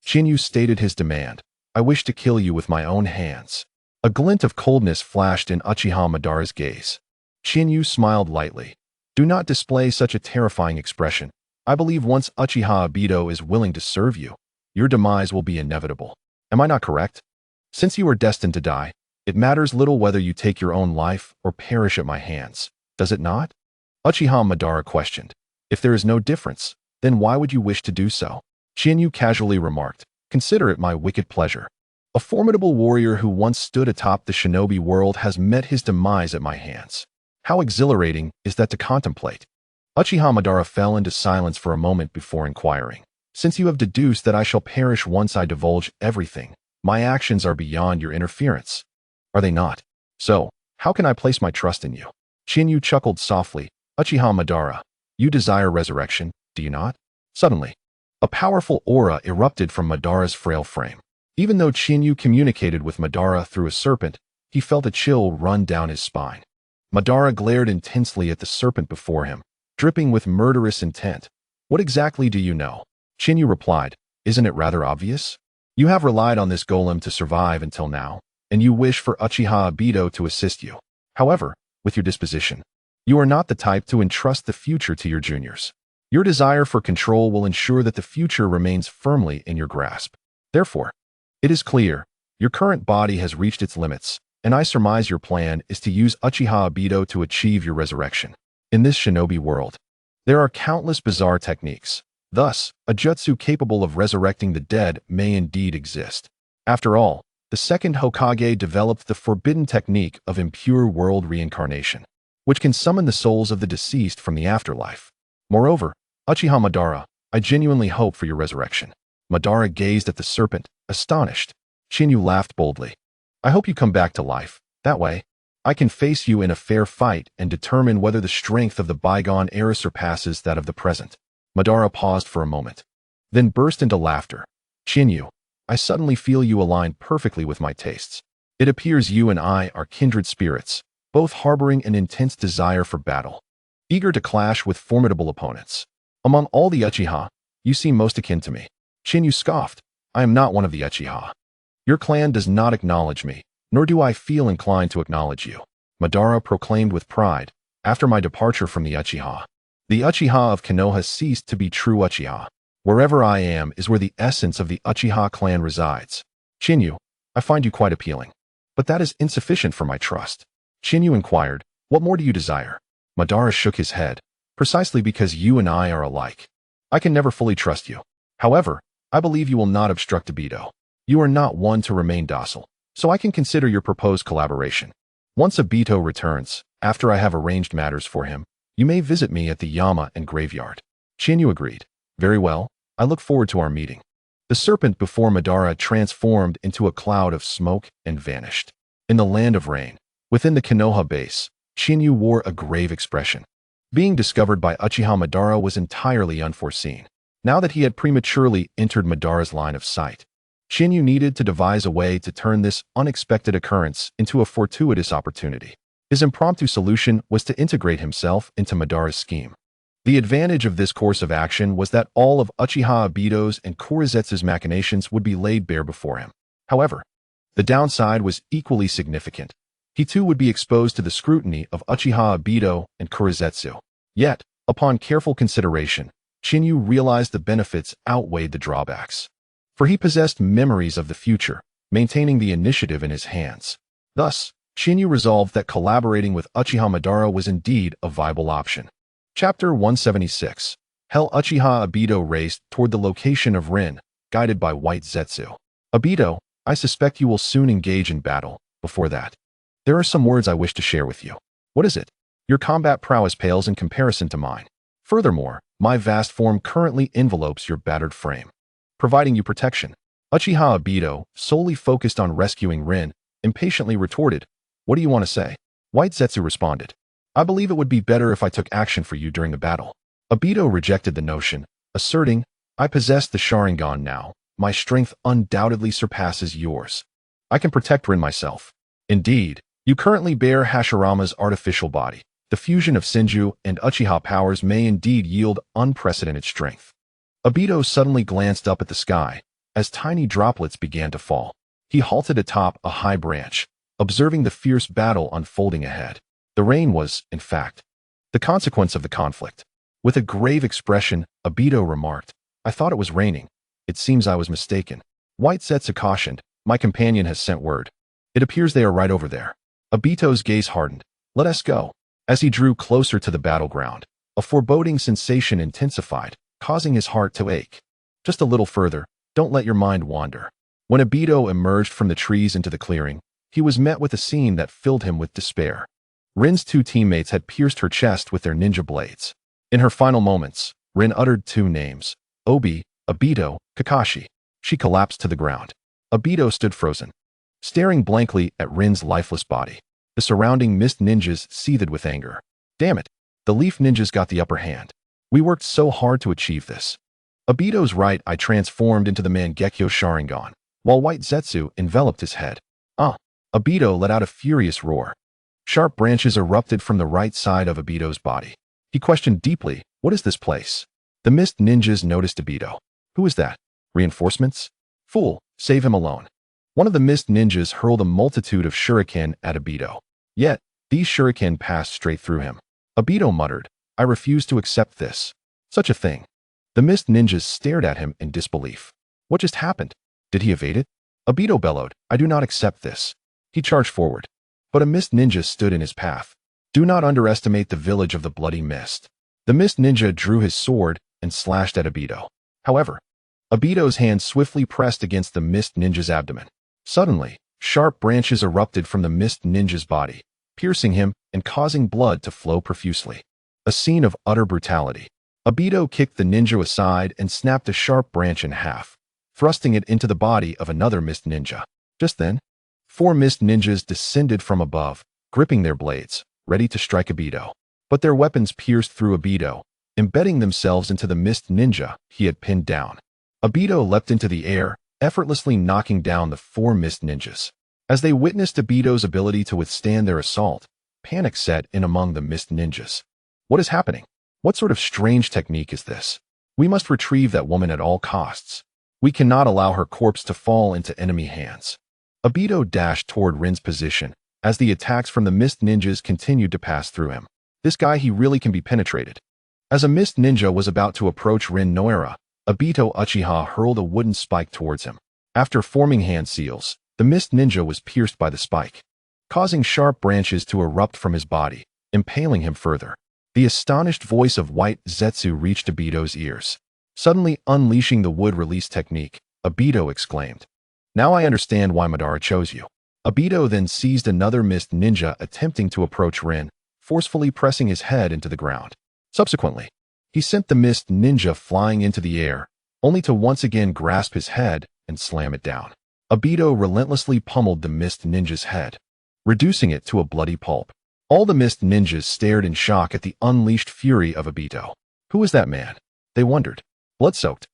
Chinyu stated his demand. I wish to kill you with my own hands. A glint of coldness flashed in Uchiha Madara's gaze. Chinyu smiled lightly. Do not display such a terrifying expression. I believe once Uchiha Obito is willing to serve you, your demise will be inevitable. Am I not correct? Since you are destined to die, it matters little whether you take your own life or perish at my hands, does it not? Uchiha Madara questioned. If there is no difference, then why would you wish to do so? Chinyu casually remarked. Consider it my wicked pleasure. A formidable warrior who once stood atop the shinobi world has met his demise at my hands. How exhilarating is that to contemplate? Uchiha Madara fell into silence for a moment before inquiring. Since you have deduced that I shall perish once I divulge everything, my actions are beyond your interference. Are they not? So, how can I place my trust in you? Chinyu chuckled softly. Uchiha Madara, you desire resurrection, do you not? Suddenly, a powerful aura erupted from Madara's frail frame. Even though Chinyu communicated with Madara through a serpent, he felt a chill run down his spine. Madara glared intensely at the serpent before him, dripping with murderous intent. What exactly do you know? Chinyu replied, isn't it rather obvious? You have relied on this golem to survive until now, and you wish for Uchiha Obito to assist you. However, with your disposition, you are not the type to entrust the future to your juniors. Your desire for control will ensure that the future remains firmly in your grasp. Therefore, it is clear, your current body has reached its limits, and I surmise your plan is to use Uchiha Obito to achieve your resurrection. In this shinobi world, there are countless bizarre techniques. Thus, a jutsu capable of resurrecting the dead may indeed exist. After all, the second Hokage developed the forbidden technique of impure world reincarnation, which can summon the souls of the deceased from the afterlife. Moreover, Uchiha Madara, I genuinely hope for your resurrection. Madara gazed at the serpent, astonished. Chiyu laughed boldly. I hope you come back to life. That way, I can face you in a fair fight and determine whether the strength of the bygone era surpasses that of the present. Madara paused for a moment, then burst into laughter. Chiyu, I suddenly feel you align perfectly with my tastes. It appears you and I are kindred spirits, both harboring an intense desire for battle, eager to clash with formidable opponents. Among all the Uchiha, you seem most akin to me. Chiyu scoffed. I am not one of the Uchiha. Your clan does not acknowledge me, nor do I feel inclined to acknowledge you. Madara proclaimed with pride, after my departure from the Uchiha. The Uchiha of Konoha ceased to be true Uchiha. Wherever I am is where the essence of the Uchiha clan resides. Chiyu, I find you quite appealing. But that is insufficient for my trust. Chiyu inquired, what more do you desire? Madara shook his head, precisely because you and I are alike. I can never fully trust you. However, I believe you will not obstruct Obito. You are not one to remain docile, so I can consider your proposed collaboration. Once Obito returns, after I have arranged matters for him, you may visit me at the Yama and graveyard. Chiyu agreed. Very well, I look forward to our meeting. The serpent before Madara transformed into a cloud of smoke and vanished. In the land of rain, within the Konoha base, Chiyu wore a grave expression. Being discovered by Uchiha Madara was entirely unforeseen. Now that he had prematurely entered Madara's line of sight, Chiyu needed to devise a way to turn this unexpected occurrence into a fortuitous opportunity. His impromptu solution was to integrate himself into Madara's scheme. The advantage of this course of action was that all of Uchiha Obito's and Kurizetsu's machinations would be laid bare before him. However, the downside was equally significant. He too would be exposed to the scrutiny of Uchiha Obito and Kurizetsu. Yet, upon careful consideration, Chiyu realized the benefits outweighed the drawbacks. For he possessed memories of the future, maintaining the initiative in his hands. Thus, Chiyu resolved that collaborating with Uchiha Madara was indeed a viable option. Chapter 176. Hell Uchiha Obito raced toward the location of Rin, guided by White Zetsu. Obito, I suspect you will soon engage in battle. Before that, there are some words I wish to share with you. What is it? Your combat prowess pales in comparison to mine. Furthermore, my vast form currently envelopes your battered frame, providing you protection. Uchiha Obito, solely focused on rescuing Rin, impatiently retorted, what do you want to say? White Zetsu responded, I believe it would be better if I took action for you during the battle. Obito rejected the notion, asserting, I possess the Sharingan now. My strength undoubtedly surpasses yours. I can protect Rin myself. Indeed, you currently bear Hashirama's artificial body. The fusion of Senju and Uchiha powers may indeed yield unprecedented strength. Obito suddenly glanced up at the sky, as tiny droplets began to fall. He halted atop a high branch, observing the fierce battle unfolding ahead. The rain was, in fact, the consequence of the conflict. With a grave expression, Obito remarked, I thought it was raining. It seems I was mistaken. White Zetsu cautioned, my companion has sent word. It appears they are right over there. Obito's gaze hardened. Let us go. As he drew closer to the battleground, a foreboding sensation intensified, causing his heart to ache. Just a little further, don't let your mind wander. When Obito emerged from the trees into the clearing, he was met with a scene that filled him with despair. Rin's two teammates had pierced her chest with their ninja blades. In her final moments, Rin uttered two names, Obi, Obito, Kakashi. She collapsed to the ground. Obito stood frozen, staring blankly at Rin's lifeless body. The surrounding mist ninjas seethed with anger. Damn it, the leaf ninjas got the upper hand. We worked so hard to achieve this. Obito's right eye transformed into the Mangekyo Sharingan, while White Zetsu enveloped his head. Obito let out a furious roar. Sharp branches erupted from the right side of Obito's body. He questioned deeply, what is this place? The mist ninjas noticed Obito. Who is that? Reinforcements? Fool, save him alone. One of the mist ninjas hurled a multitude of shuriken at Obito. Yet, these shuriken passed straight through him. Obito muttered, I refuse to accept this. Such a thing. The mist ninjas stared at him in disbelief. What just happened? Did he evade it? Obito bellowed, I do not accept this. He charged forward. But a mist ninja stood in his path. Do not underestimate the village of the bloody mist. The mist ninja drew his sword and slashed at Obito. However, Obito's hand swiftly pressed against the mist ninja's abdomen. Suddenly, sharp branches erupted from the mist ninja's body, piercing him and causing blood to flow profusely. A scene of utter brutality. Obito kicked the ninja aside and snapped a sharp branch in half, thrusting it into the body of another mist ninja. Just then, 4 mist ninjas descended from above, gripping their blades, ready to strike Obito. But their weapons pierced through Obito, embedding themselves into the mist ninja he had pinned down. Obito leapt into the air, effortlessly knocking down the 4 mist ninjas. As they witnessed Obito's ability to withstand their assault, panic set in among the mist ninjas. What is happening? What sort of strange technique is this? We must retrieve that woman at all costs. We cannot allow her corpse to fall into enemy hands. Obito dashed toward Rin's position as the attacks from the mist ninjas continued to pass through him. This guy, he really can be penetrated. As a mist ninja was about to approach Rin Noira, Obito Uchiha hurled a wooden spike towards him. After forming hand seals, the mist ninja was pierced by the spike, causing sharp branches to erupt from his body, impaling him further. The astonished voice of White Zetsu reached Obito's ears. Suddenly unleashing the wood release technique, Obito exclaimed, "Now I understand why Madara chose you." Obito then seized another mist ninja attempting to approach Rin, forcefully pressing his head into the ground. Subsequently, he sent the mist ninja flying into the air, only to once again grasp his head and slam it down. Obito relentlessly pummeled the mist ninja's head, reducing it to a bloody pulp. All the mist ninjas stared in shock at the unleashed fury of Obito. Who was that man? They wondered. Blood-soaked.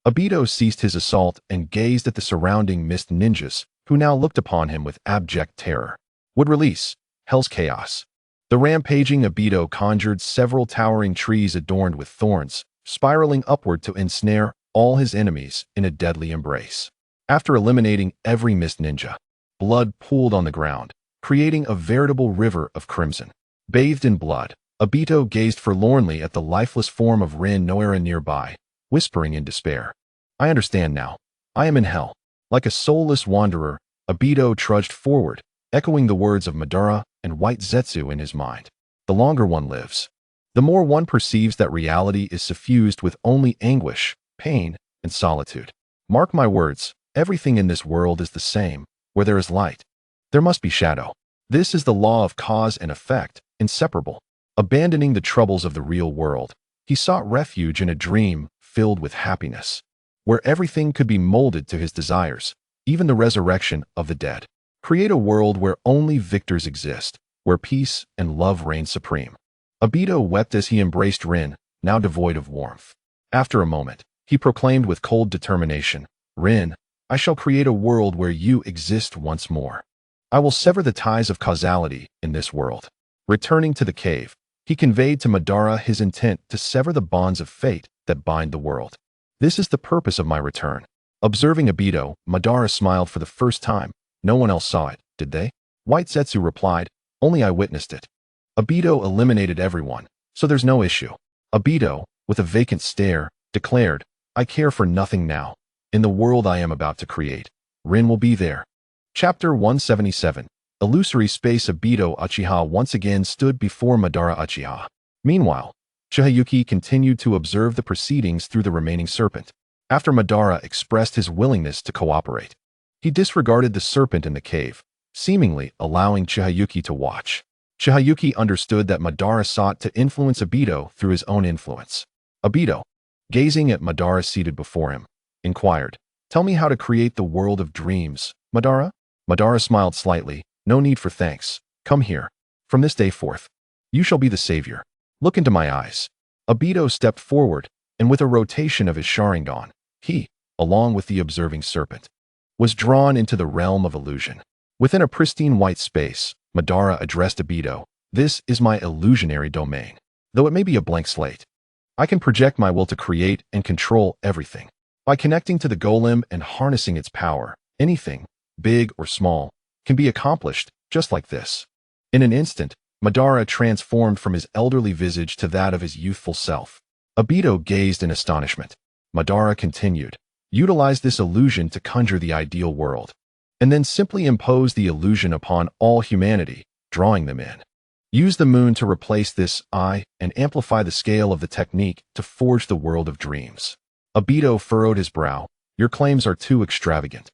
Obito ceased his assault and gazed at the surrounding mist ninjas, who now looked upon him with abject terror. Would release. Hell's chaos. The rampaging Obito conjured several towering trees adorned with thorns, spiraling upward to ensnare all his enemies in a deadly embrace. After eliminating every mist ninja, blood pooled on the ground, creating a veritable river of crimson. Bathed in blood, Obito gazed forlornly at the lifeless form of Rin Noira nearby, whispering in despair. "I understand now. I am in hell." Like a soulless wanderer, Obito trudged forward, echoing the words of Madara and White Zetsu in his mind. The longer one lives, the more one perceives that reality is suffused with only anguish, pain, and solitude. Mark my words, everything in this world is the same. Where there is light, there must be shadow. This is the law of cause and effect, inseparable. Abandoning the troubles of the real world, he sought refuge in a dream filled with happiness, where everything could be molded to his desires, even the resurrection of the dead. Create a world where only victors exist, where peace and love reign supreme. Obito wept as he embraced Rin, now devoid of warmth. After a moment, he proclaimed with cold determination, "Rin, I shall create a world where you exist once more. I will sever the ties of causality in this world." Returning to the cave, he conveyed to Madara his intent to sever the bonds of fate that bind the world. "This is the purpose of my return." Observing Obito, Madara smiled for the first time. "No one else saw it, did they?" White Zetsu replied, "Only I witnessed it." Obito eliminated everyone, so there's no issue. Obito, with a vacant stare, declared, "I care for nothing now. In the world I am about to create, Rin will be there." Chapter 177. Illusory Space. Obito Uchiha once again stood before Madara Uchiha. Meanwhile, Chihayuki continued to observe the proceedings through the remaining serpent. After Madara expressed his willingness to cooperate, he disregarded the serpent in the cave, seemingly allowing Chihayuki to watch. Chihayuki understood that Madara sought to influence Obito through his own influence. Obito, gazing at Madara seated before him, inquired, "Tell me how to create the world of dreams, Madara?" Madara smiled slightly. "No need for thanks. Come here. From this day forth, you shall be the savior. Look into my eyes." Obito stepped forward, and with a rotation of his Sharingan, he, along with the observing serpent, was drawn into the realm of illusion. Within a pristine white space, Madara addressed Obito, "This is my illusionary domain. Though it may be a blank slate, I can project my will to create and control everything. By connecting to the golem and harnessing its power, anything, big or small, can be accomplished just like this." In an instant, Madara transformed from his elderly visage to that of his youthful self. Obito gazed in astonishment. Madara continued, "Utilize this illusion to conjure the ideal world, and then simply impose the illusion upon all humanity, drawing them in. Use the moon to replace this eye and amplify the scale of the technique to forge the world of dreams." Obito furrowed his brow. "Your claims are too extravagant.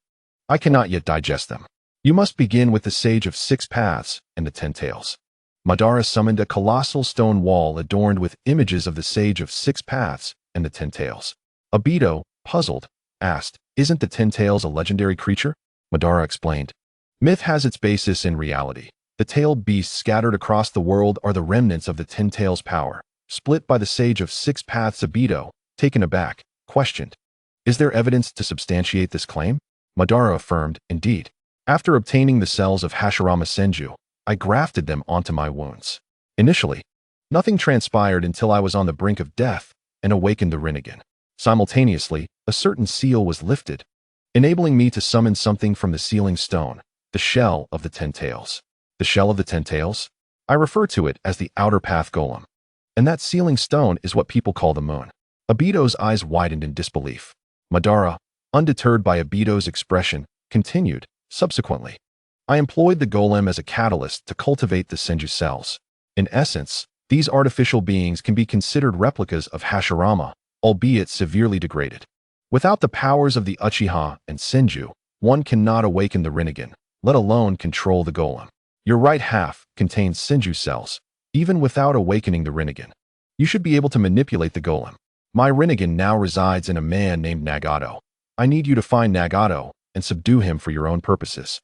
I cannot yet digest them. You must begin with the Sage of Six Paths and the 10 Tails. Madara summoned a colossal stone wall adorned with images of the Sage of Six Paths and the 10 Tails. Obito, puzzled, asked, "Isn't the 10 Tails a legendary creature?" Madara explained, "Myth has its basis in reality. The tailed beasts scattered across the world are the remnants of the 10 Tails' power, split by the Sage of Six Paths." Obito, taken aback, questioned, "Is there evidence to substantiate this claim?" Madara affirmed, "Indeed. After obtaining the cells of Hashirama Senju, I grafted them onto my wounds. Initially, nothing transpired until I was on the brink of death and awakened the Rinnegan. Simultaneously, a certain seal was lifted, enabling me to summon something from the sealing stone, the shell of the 10 Tails. The shell of the 10 Tails? I refer to it as the outer path golem. And that sealing stone is what people call the moon." Obito's eyes widened in disbelief. Madara, undeterred by Obito's expression, continued, "Subsequently, I employed the golem as a catalyst to cultivate the Senju cells. In essence, these artificial beings can be considered replicas of Hashirama, albeit severely degraded. Without the powers of the Uchiha and Senju, one cannot awaken the Rinnegan, let alone control the golem. Your right half contains Senju cells. Even without awakening the Rinnegan, you should be able to manipulate the golem. My Rinnegan now resides in a man named Nagato. I need you to find Nagato and subdue him for your own purposes."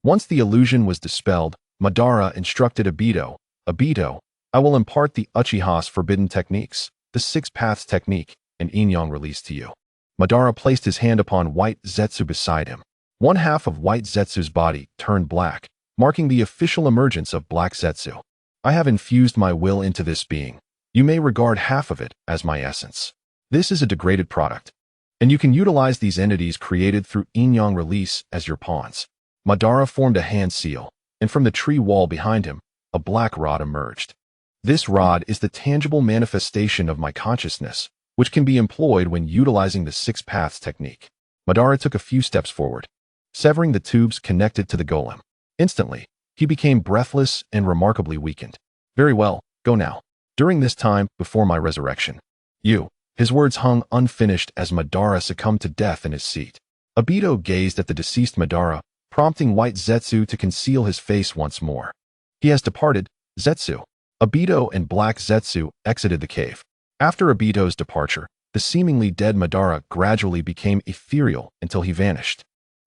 Once the illusion was dispelled, Madara instructed Obito, "Obito, I will impart the Uchiha's forbidden techniques, the Six Paths technique, and Yin-Yang release to you." Madara placed his hand upon White Zetsu beside him. One half of White Zetsu's body turned black, marking the official emergence of Black Zetsu. "I have infused my will into this being. You may regard half of it as my essence. This is a degraded product, and you can utilize these entities created through Yin-Yang release as your pawns." Madara formed a hand seal, and from the tree wall behind him, a black rod emerged. "This rod is the tangible manifestation of my consciousness, which can be employed when utilizing the Six Paths technique." Madara took a few steps forward, severing the tubes connected to the golem. Instantly, he became breathless and remarkably weakened. "Very well, go now. During this time, before my resurrection. You." His words hung unfinished as Madara succumbed to death in his seat. Obito gazed at the deceased Madara, prompting White Zetsu to conceal his face once more. "He has departed, Zetsu." Obito and Black Zetsu exited the cave. After Obito's departure, the seemingly dead Madara gradually became ethereal until he vanished.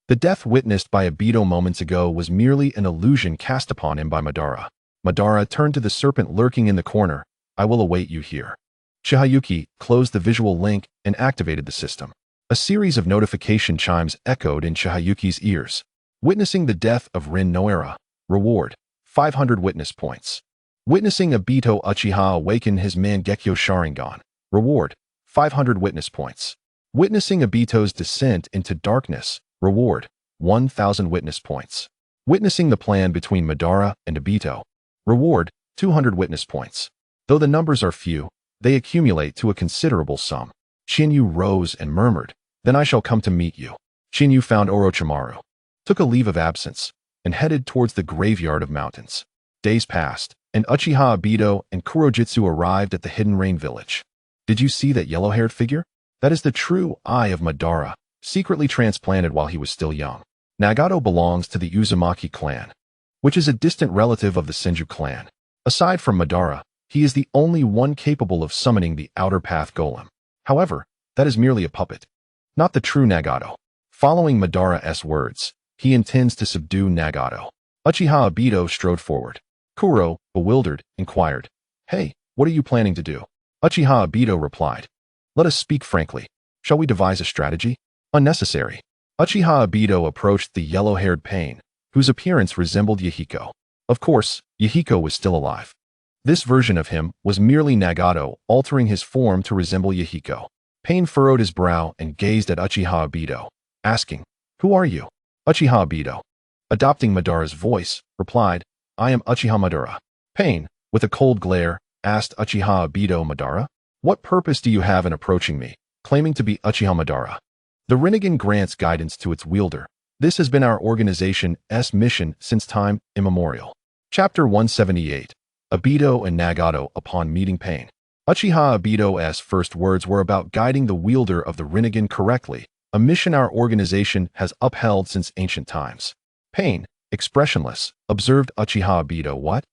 The death witnessed by Obito moments ago was merely an illusion cast upon him by Madara. Madara turned to the serpent lurking in the corner. "I will await you here." Chihayuki closed the visual link and activated the system. A series of notification chimes echoed in Chihayuki's ears. Witnessing the death of Rin Noera. Reward: 500 witness points. Witnessing Obito Uchiha awaken his Mangekyo Sharingan. Reward: 500 witness points. Witnessing Obito's descent into darkness. Reward: 1,000 witness points. Witnessing the plan between Madara and Obito. Reward: 200 witness points. Though the numbers are few, they accumulate to a considerable sum. Chiyu rose and murmured, "Then I shall come to meet you." Chiyu found Orochimaru, took a leave of absence, and headed towards the graveyard of mountains. Days passed, and Uchiha Obito and Kurojitsu arrived at the Hidden Rain village. "Did you see that yellow-haired figure? That is the true eye of Madara, secretly transplanted while he was still young. Nagato belongs to the Uzumaki clan, which is a distant relative of the Senju clan. Aside from Madara, he is the only one capable of summoning the Outer Path Golem. However, that is merely a puppet, not the true Nagato. Following Madara's words, he intends to subdue Nagato." Uchiha Obito strode forward. Kuro, bewildered, inquired, "Hey, what are you planning to do?" Uchiha Obito replied, "Let us speak frankly. Shall we devise a strategy?" "Unnecessary." Uchiha Obito approached the yellow-haired Pain, whose appearance resembled Yahiko. Of course, Yahiko was still alive. This version of him was merely Nagato altering his form to resemble Yahiko. Pain furrowed his brow and gazed at Uchiha Obito, asking, "Who are you?" Uchiha Obito, adopting Madara's voice, replied, "I am Uchiha Madara." Pain, with a cold glare, asked Uchiha Obito, "Madara, what purpose do you have in approaching me, claiming to be Uchiha Madara?" The Rinnegan grants guidance to its wielder. This has been our organization's mission since time immemorial. Chapter 178. Obito and Nagato upon meeting Pain. Uchiha Obito's first words were about guiding the wielder of the Rinnegan correctly, a mission our organization has upheld since ancient times. Pain, expressionless, observed Uchiha Obito. What?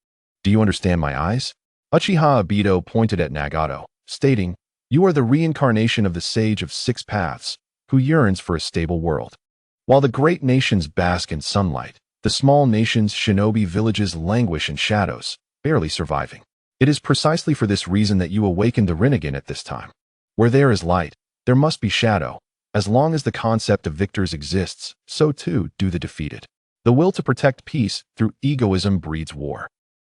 Do you understand my eyes? Uchiha Obito pointed at Nagato, stating, "You are the reincarnation of the Sage of Six Paths, who yearns for a stable world. While the great nations bask in sunlight, the small nations' shinobi villages languish in shadows, barely surviving. It is precisely for this reason that you awakened the Rinnegan at this time. Where there is light, there must be shadow. As long as the concept of victors exists, so too do the defeated. The will to protect peace through egoism breeds war.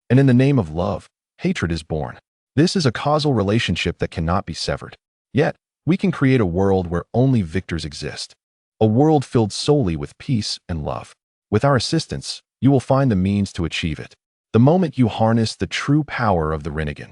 And in the name of love, hatred is born. This is a causal relationship that cannot be severed. Yet, we can create a world where only victors exist. A world filled solely with peace and love. With our assistance, you will find the means to achieve it. The moment you harness the true power of the Rinnegan,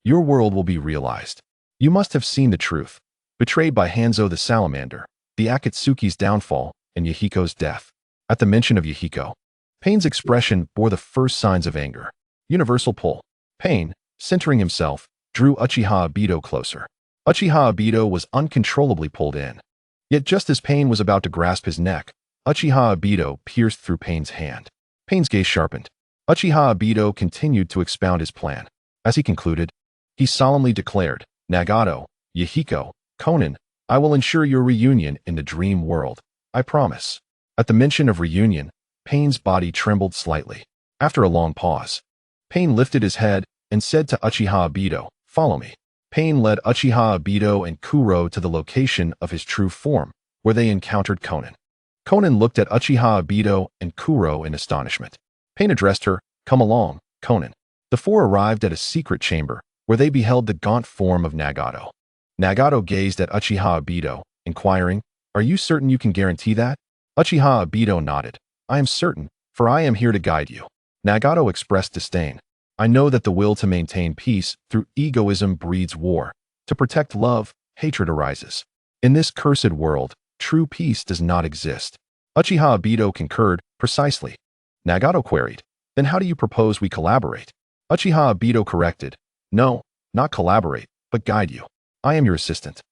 your world will be realized. You must have seen the truth. Betrayed by Hanzo the Salamander, the Akatsuki's downfall, and Yahiko's death. At the mention of Yahiko, Pain's expression bore the first signs of anger. Universal pull. Pain, centering himself, drew Uchiha Obito closer. Uchiha Obito was uncontrollably pulled in. Yet just as Pain was about to grasp his neck, Uchiha Obito pierced through Pain's hand. Pain's gaze sharpened. Uchiha Obito continued to expound his plan. As he concluded, he solemnly declared, "Nagato, Yahiko, Konan, I will ensure your reunion in the dream world. I promise." At the mention of reunion, Pain's body trembled slightly. After a long pause, Pain lifted his head and said to Uchiha Obito, "Follow me." Pain led Uchiha Obito and Kuro to the location of his true form, where they encountered Konan. Konan looked at Uchiha Obito and Kuro in astonishment. Pain addressed her, "Come along, Konan." The four arrived at a secret chamber, where they beheld the gaunt form of Nagato. Nagato gazed at Uchiha Obito, inquiring, "Are you certain you can guarantee that?" Uchiha Obito nodded. "I am certain, for I am here to guide you." Nagato expressed disdain. "I know that the will to maintain peace through egoism breeds war. To protect love, hatred arises. In this cursed world, true peace does not exist." Uchiha Obito concurred, "Precisely." Nagato queried, "Then how do you propose we collaborate?" Uchiha Obito corrected, "No, not collaborate, but guide you. I am your assistant.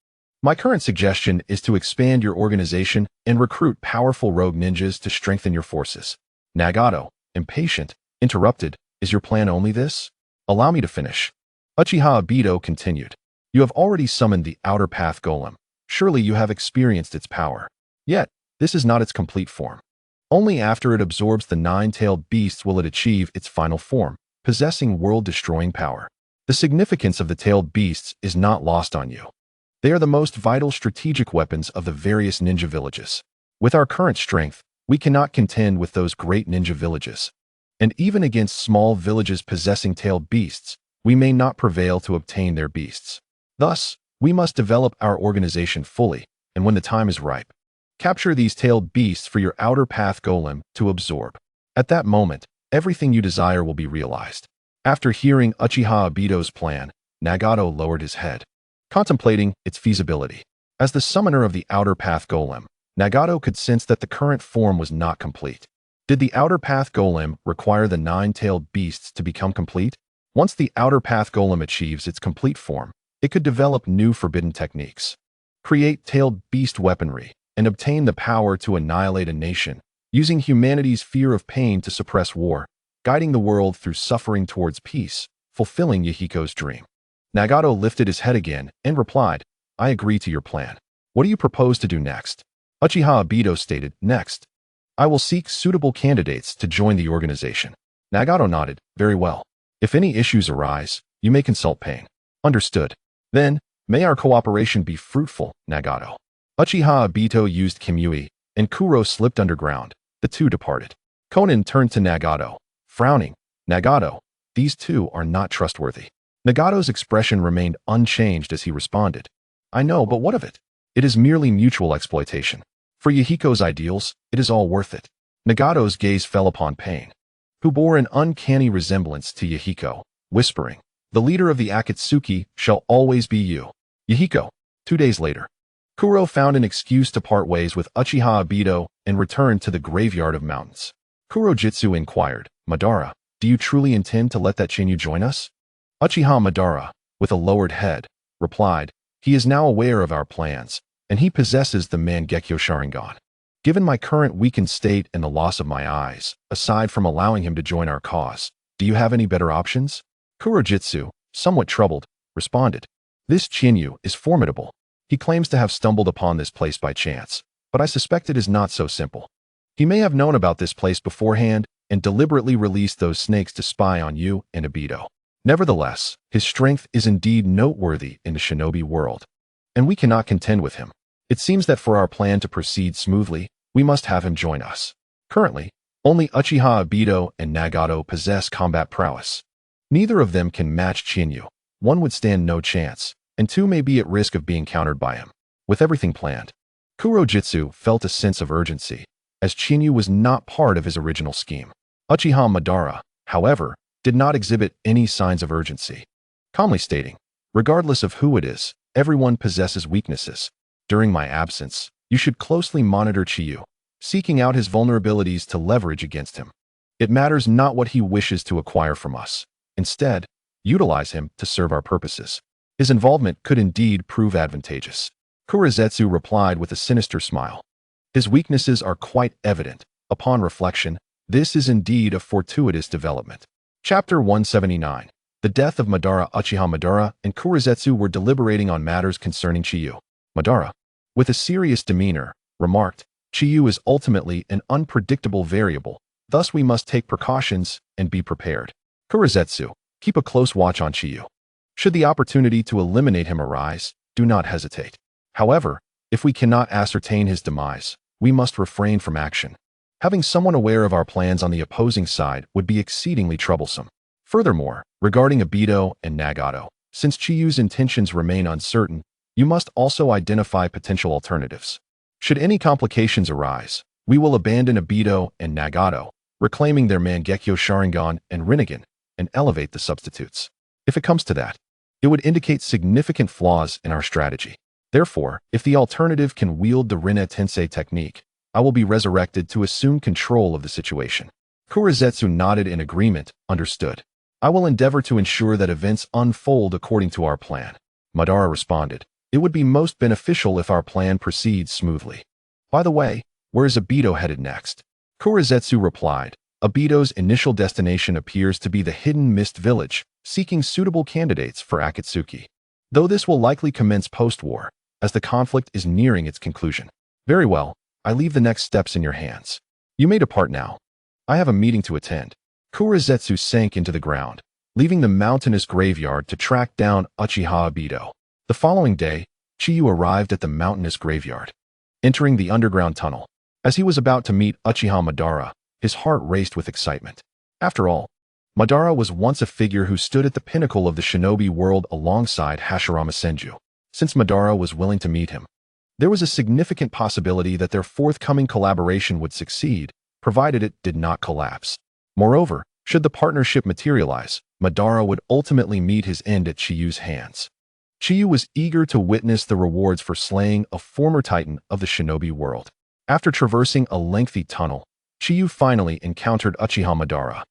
My current suggestion is to expand your organization and recruit powerful rogue ninjas to strengthen your forces." Nagato, impatient, interrupted, "Is your plan only this? Allow me to finish." Uchiha Obito continued, "You have already summoned the Outer Path Golem. Surely you have experienced its power. Yet, this is not its complete form. Only after it absorbs the nine-tailed beasts will it achieve its final form, possessing world-destroying power. The significance of the tailed beasts is not lost on you. They are the most vital strategic weapons of the various ninja villages. With our current strength, we cannot contend with those great ninja villages. And even against small villages possessing tailed beasts, we may not prevail to obtain their beasts. Thus, we must develop our organization fully, and when the time is ripe, capture these tailed beasts for your Outer Path Golem to absorb. At that moment, everything you desire will be realized." After hearing Uchiha Obito's plan, Nagato lowered his head, contemplating its feasibility. As the summoner of the Outer Path Golem, Nagato could sense that the current form was not complete. Did the Outer Path Golem require the nine-tailed beasts to become complete? Once the Outer Path Golem achieves its complete form, it could develop new forbidden techniques, create tailed beast weaponry, and obtain the power to annihilate a nation, using humanity's fear of pain to suppress war, guiding the world through suffering towards peace, fulfilling Yahiko's dream. Nagato lifted his head again and replied, "I agree to your plan. What do you propose to do next?" Uchiha Obito stated, "Next, I will seek suitable candidates to join the organization." Nagato nodded, "Very well. If any issues arise, you may consult Pain." "Understood. Then, may our cooperation be fruitful, Nagato." Uchiha Obito used Kimui, and Kuro slipped underground. The two departed. Konan turned to Nagato, frowning. "Nagato, these two are not trustworthy." Nagato's expression remained unchanged as he responded, "I know, but what of it? It is merely mutual exploitation. For Yahiko's ideals, it is all worth it." Nagato's gaze fell upon Pain, who bore an uncanny resemblance to Yahiko, whispering, "The leader of the Akatsuki shall always be you, Yahiko." 2 days later, Kuro found an excuse to part ways with Uchiha Obito and returned to the Graveyard of Mountains. Kurojitsu inquired, "Madara, do you truly intend to let that Chiyu join us?" Uchiha Madara, with a lowered head, replied, "He is now aware of our plans, and he possesses the Mangekyo Sharingan. Given my current weakened state and the loss of my eyes, aside from allowing him to join our cause, do you have any better options? Kurojitsu, somewhat troubled, responded. This Chiyu is formidable. He claims to have stumbled upon this place by chance, but I suspect it is not so simple. He may have known about this place beforehand and deliberately released those snakes to spy on you and Obito. Nevertheless, his strength is indeed noteworthy in the shinobi world, and we cannot contend with him. It seems that for our plan to proceed smoothly, we must have him join us. Currently, only Uchiha Obito and Nagato possess combat prowess. Neither of them can match Chiyu. One would stand no chance, and two may be at risk of being countered by him. With everything planned, Kurojitsu felt a sense of urgency, as Chiyu was not part of his original scheme. Uchiha Madara, however, did not exhibit any signs of urgency, calmly stating, regardless of who it is, everyone possesses weaknesses. During my absence, you should closely monitor Chiyu, seeking out his vulnerabilities to leverage against him. It matters not what he wishes to acquire from us. Instead, utilize him to serve our purposes. His involvement could indeed prove advantageous. Kurozetsu replied with a sinister smile. His weaknesses are quite evident. Upon reflection, this is indeed a fortuitous development. Chapter 179. The death of Madara. Uchiha Madara and Kurozetsu were deliberating on matters concerning Chiyu. Madara, with a serious demeanor, remarked, Chiyu is ultimately an unpredictable variable, thus we must take precautions and be prepared. Kurozetsu, keep a close watch on Chiyu. Should the opportunity to eliminate him arise, do not hesitate. However, if we cannot ascertain his demise, we must refrain from action. Having someone aware of our plans on the opposing side would be exceedingly troublesome. Furthermore, regarding Obito and Nagato, since Chiyu's intentions remain uncertain, you must also identify potential alternatives. Should any complications arise, we will abandon Obito and Nagato, reclaiming their Mangekyo Sharingan and Rinnegan, and elevate the substitutes. If it comes to that, it would indicate significant flaws in our strategy. Therefore, if the alternative can wield the Rinne Tensei technique, I will be resurrected to assume control of the situation. Kurozetsu nodded in agreement, understood. I will endeavor to ensure that events unfold according to our plan. Madara responded. It would be most beneficial if our plan proceeds smoothly. By the way, where is Obito headed next? Kurozetsu replied. Obito's initial destination appears to be the Hidden Mist Village, seeking suitable candidates for Akatsuki. Though this will likely commence post-war, as the conflict is nearing its conclusion. Very well, I leave the next steps in your hands. You may depart now. I have a meeting to attend. Kurozetsu sank into the ground, leaving the mountainous graveyard to track down Uchiha Obito. The following day, Chiyu arrived at the mountainous graveyard, entering the underground tunnel. As he was about to meet Uchiha Madara, his heart raced with excitement. After all, Madara was once a figure who stood at the pinnacle of the shinobi world alongside Hashirama Senju. Since Madara was willing to meet him, there was a significant possibility that their forthcoming collaboration would succeed, provided it did not collapse. Moreover, should the partnership materialize, Madara would ultimately meet his end at Chiyu's hands. Chiyu was eager to witness the rewards for slaying a former titan of the shinobi world. After traversing a lengthy tunnel, Chiyu finally encountered Uchiha Madara.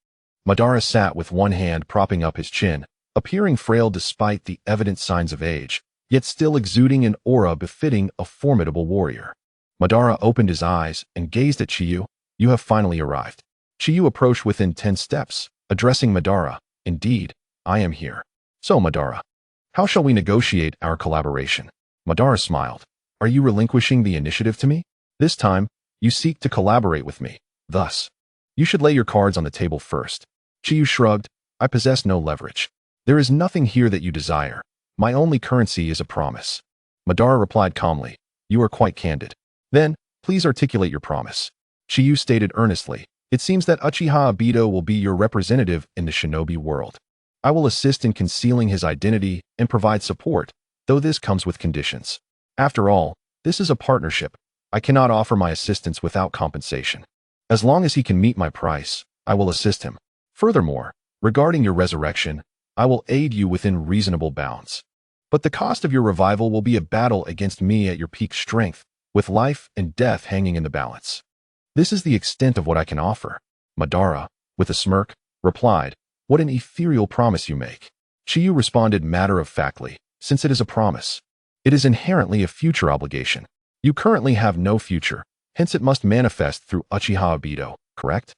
Madara sat with one hand propping up his chin, appearing frail despite the evident signs of age, yet still exuding an aura befitting a formidable warrior. Madara opened his eyes and gazed at Chiyu. You have finally arrived. Chiyu approached within 10 steps, addressing Madara. Indeed, I am here. So, Madara, how shall we negotiate our collaboration? Madara smiled. Are you relinquishing the initiative to me? This time, you seek to collaborate with me. Thus, you should lay your cards on the table first. Chiyu shrugged. I possess no leverage. There is nothing here that you desire. My only currency is a promise. Madara replied calmly. You are quite candid. Then, please articulate your promise. Chiyu stated earnestly. It seems that Uchiha Obito will be your representative in the shinobi world. I will assist in concealing his identity and provide support, though this comes with conditions. After all, this is a partnership. I cannot offer my assistance without compensation. As long as he can meet my price, I will assist him. Furthermore, regarding your resurrection, I will aid you within reasonable bounds. But the cost of your revival will be a battle against me at your peak strength, with life and death hanging in the balance. This is the extent of what I can offer. Madara, with a smirk, replied, What an ethereal promise you make. Chiyu responded matter-of-factly, since it is a promise, It is inherently a future obligation. You currently have no future, hence it must manifest through Uchiha Obito, correct?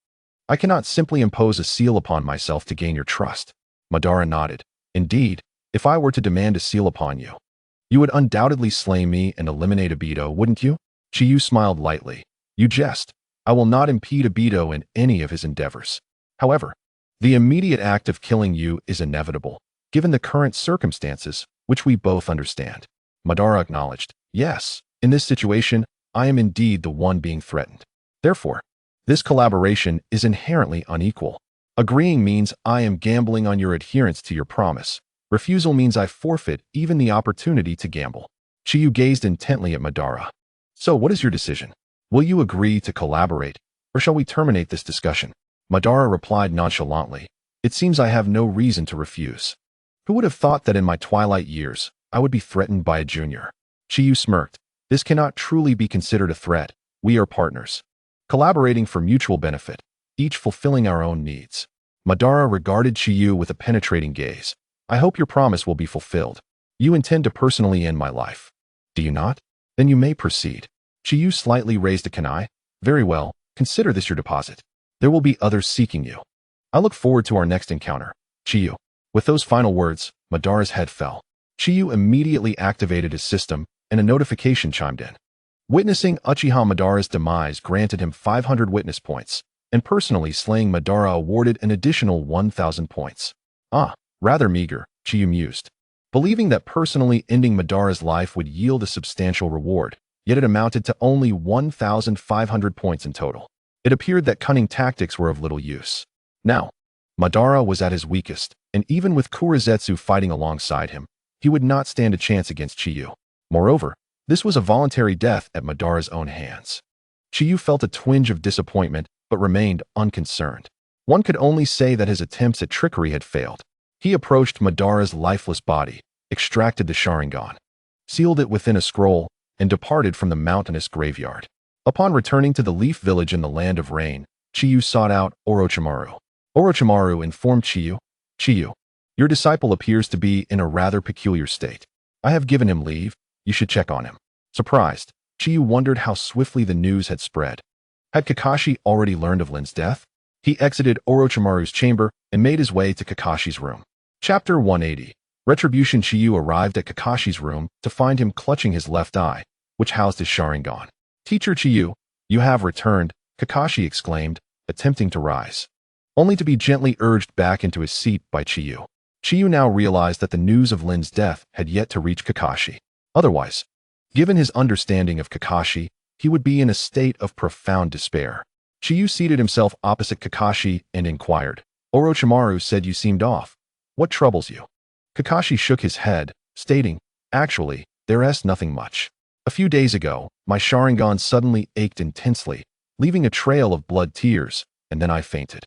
I cannot simply impose a seal upon myself to gain your trust. Madara nodded. Indeed, if I were to demand a seal upon you, you would undoubtedly slay me and eliminate Obito, wouldn't you? Chiyu smiled lightly. You jest. I will not impede Obito in any of his endeavors. However, the immediate act of killing you is inevitable, given the current circumstances, which we both understand. Madara acknowledged. Yes, in this situation, I am indeed the one being threatened. Therefore, this collaboration is inherently unequal. Agreeing means I am gambling on your adherence to your promise. Refusal means I forfeit even the opportunity to gamble. Chiyu gazed intently at Madara. So what is your decision? Will you agree to collaborate, or shall we terminate this discussion? Madara replied nonchalantly. It seems I have no reason to refuse. Who would have thought that in my twilight years, I would be threatened by a junior? Chiyu smirked. This cannot truly be considered a threat. We are partners, collaborating for mutual benefit, each fulfilling our own needs. Madara regarded Chiyu with a penetrating gaze. I hope your promise will be fulfilled. You intend to personally end my life. Do you not? Then you may proceed. Chiyu slightly raised a kunai. Very well, consider this your deposit. There will be others seeking you. I look forward to our next encounter. Chiyu. With those final words, Madara's head fell. Chiyu immediately activated his system, and a notification chimed in. Witnessing Uchiha Madara's demise granted him 500 witness points, and personally slaying Madara awarded an additional 1,000 points. Ah, rather meager, Chiyu mused. Believing that personally ending Madara's life would yield a substantial reward, yet it amounted to only 1,500 points in total. It appeared that cunning tactics were of little use. Now, Madara was at his weakest, and even with Kurizetsu fighting alongside him, he would not stand a chance against Chiyu. Moreover, this was a voluntary death at Madara's own hands. Chiyu felt a twinge of disappointment, but remained unconcerned. One could only say that his attempts at trickery had failed. He approached Madara's lifeless body, extracted the Sharingan, sealed it within a scroll, and departed from the mountainous graveyard. Upon returning to the Leaf Village in the Land of Rain, Chiyu sought out Orochimaru. Orochimaru informed Chiyu, Chiyu, your disciple appears to be in a rather peculiar state. I have given him leave. You should check on him. Surprised, Chiyu wondered how swiftly the news had spread. Had Kakashi already learned of Lin's death? He exited Orochimaru's chamber and made his way to Kakashi's room. Chapter 180. Retribution. Chiyu arrived at Kakashi's room to find him clutching his left eye, which housed his Sharingan. Teacher Chiyu, you have returned, Kakashi exclaimed, attempting to rise, only to be gently urged back into his seat by Chiyu. Chiyu now realized that the news of Lin's death had yet to reach Kakashi. Otherwise, given his understanding of Kakashi, he would be in a state of profound despair. Chiyu seated himself opposite Kakashi and inquired. Orochimaru said you seemed off. What troubles you? Kakashi shook his head, stating, actually, there's nothing much. A few days ago, my Sharingan suddenly ached intensely, leaving a trail of blood tears, and then I fainted.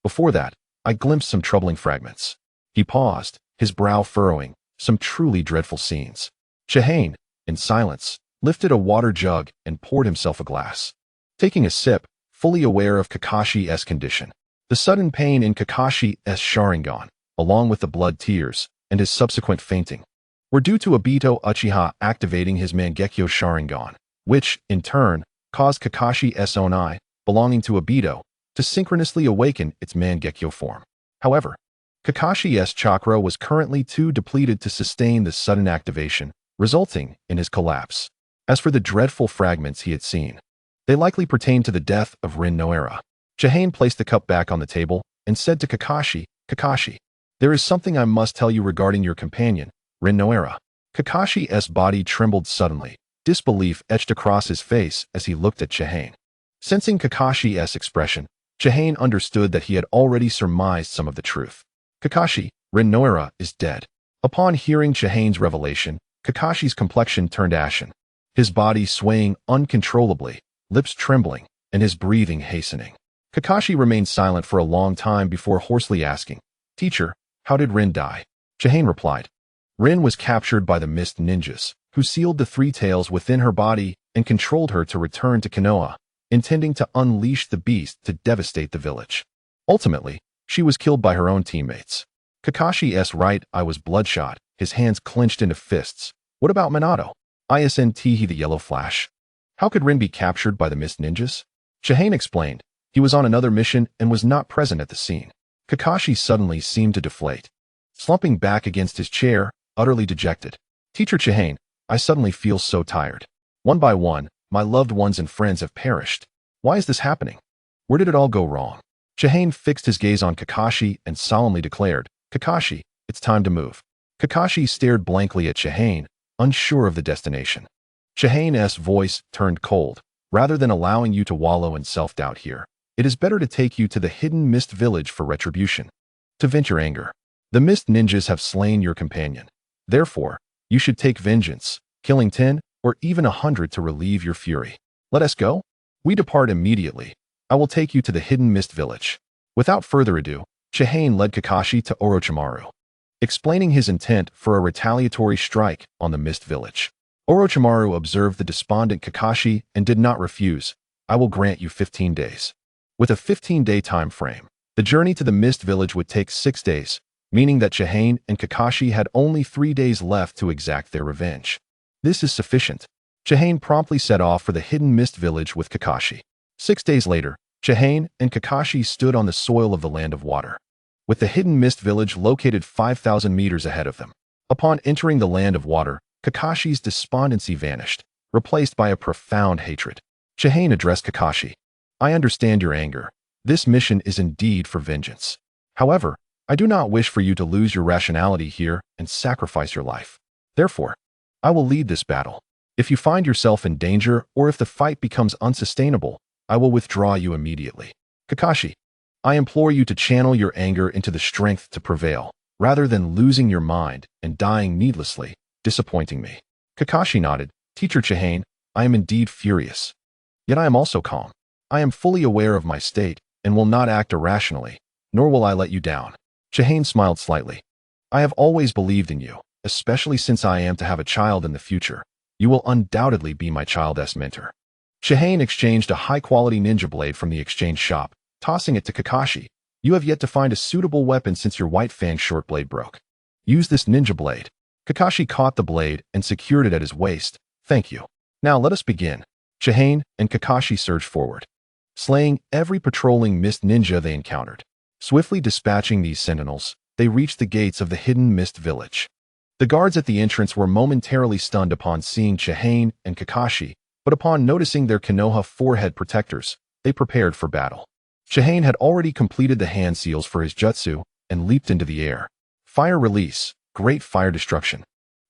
Before that, I glimpsed some troubling fragments. He paused, his brow furrowing, some truly dreadful scenes. Chihane, in silence, lifted a water jug and poured himself a glass. Taking a sip, fully aware of Kakashi's condition, the sudden pain in Kakashi's Sharingan, along with the blood tears, and his subsequent fainting, were due to Obito Uchiha activating his Mangekyo Sharingan, which, in turn, caused Kakashi's own eye, belonging to Obito, to synchronously awaken its Mangekyo form. However, Kakashi's chakra was currently too depleted to sustain this sudden activation, resulting in his collapse. As for the dreadful fragments he had seen, they likely pertained to the death of Rin Noera. Chihane placed the cup back on the table and said to Kakashi, Kakashi, there is something I must tell you regarding your companion, Rin Noera. Kakashi's body trembled suddenly. Disbelief etched across his face as he looked at Chihane. Sensing Kakashi's expression, Chihane understood that he had already surmised some of the truth. Kakashi, Rin Noera is dead. Upon hearing Chihane's revelation, Kakashi's complexion turned ashen, his body swaying uncontrollably, lips trembling, and his breathing hastening. Kakashi remained silent for a long time before hoarsely asking, Teacher, how did Rin die? Chihane replied, Rin was captured by the Mist Ninjas, who sealed the three tails within her body and controlled her to return to Konoha, intending to unleash the beast to devastate the village. Ultimately, she was killed by her own teammates. Kakashi's right eye was bloodshot, his hands clenched into fists, What about Minato? Isn't he the yellow flash? How could Rin be captured by the Mist Ninjas? Chihane explained. He was on another mission and was not present at the scene. Kakashi suddenly seemed to deflate, slumping back against his chair, utterly dejected. Teacher Chihane, I suddenly feel so tired. One by one, my loved ones and friends have perished. Why is this happening? Where did it all go wrong? Chihane fixed his gaze on Kakashi and solemnly declared, Kakashi, it's time to move. Kakashi stared blankly at Chihane, unsure of the destination. Chihane's voice turned cold. Rather than allowing you to wallow in self-doubt here, it is better to take you to the hidden Mist Village for retribution. To vent your anger. The Mist Ninjas have slain your companion. Therefore, you should take vengeance, killing 10 or even 100 to relieve your fury. Let us go? We depart immediately. I will take you to the hidden Mist Village. Without further ado, Chihane led Kakashi to Orochimaru, explaining his intent for a retaliatory strike on the Mist Village. Orochimaru observed the despondent Kakashi and did not refuse. I will grant you 15 days. With a 15-day time frame, the journey to the Mist Village would take 6 days, meaning that Chihane and Kakashi had only 3 days left to exact their revenge. This is sufficient. Chihane promptly set off for the hidden Mist Village with Kakashi. 6 days later, Chihane and Kakashi stood on the soil of the Land of Water, with the hidden Mist Village located 5,000 meters ahead of them. Upon entering the Land of Water, Kakashi's despondency vanished, replaced by a profound hatred. Chihane addressed Kakashi. I understand your anger. This mission is indeed for vengeance. However, I do not wish for you to lose your rationality here and sacrifice your life. Therefore, I will lead this battle. If you find yourself in danger or if the fight becomes unsustainable, I will withdraw you immediately. Kakashi, I implore you to channel your anger into the strength to prevail, rather than losing your mind and dying needlessly, disappointing me. Kakashi nodded. Teacher Chihane, I am indeed furious. Yet I am also calm. I am fully aware of my state and will not act irrationally, nor will I let you down. Chihane smiled slightly. I have always believed in you, especially since I am to have a child in the future. You will undoubtedly be my child's mentor. Chihane exchanged a high-quality ninja blade from the exchange shop, tossing it to Kakashi. You have yet to find a suitable weapon since your White Fang short blade broke. Use this ninja blade. Kakashi caught the blade and secured it at his waist. Thank you. Now let us begin. Chihane and Kakashi surged forward, slaying every patrolling Mist Ninja they encountered. Swiftly dispatching these sentinels, they reached the gates of the hidden Mist Village. The guards at the entrance were momentarily stunned upon seeing Chihane and Kakashi, but upon noticing their Konoha forehead protectors, they prepared for battle. Chihane had already completed the hand seals for his jutsu and leaped into the air. Fire release. Great fire destruction.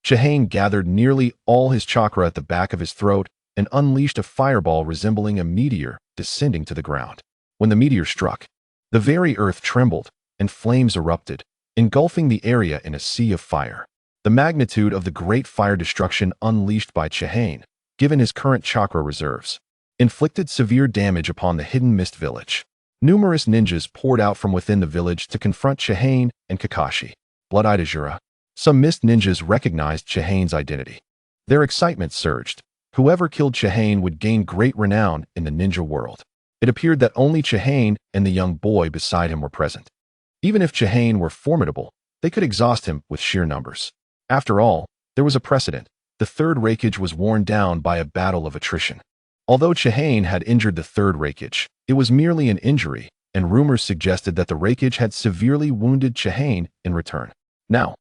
Chihane gathered nearly all his chakra at the back of his throat and unleashed a fireball resembling a meteor descending to the ground. When the meteor struck, the very earth trembled and flames erupted, engulfing the area in a sea of fire. The magnitude of the great fire destruction unleashed by Chihane, given his current chakra reserves, inflicted severe damage upon the hidden Mist Village. Numerous ninjas poured out from within the village to confront Chihane and Kakashi. Blood-eyed Azura. Some Mist Ninjas recognized Chihane's identity. Their excitement surged. Whoever killed Chihane would gain great renown in the ninja world. It appeared that only Chihane and the young boy beside him were present. Even if Chihane were formidable, they could exhaust him with sheer numbers. After all, there was a precedent. The third Raikage was worn down by a battle of attrition. Although Chihane had injured the third Raikage, it was merely an injury, and rumors suggested that the Raikage had severely wounded Chihane in return. Now,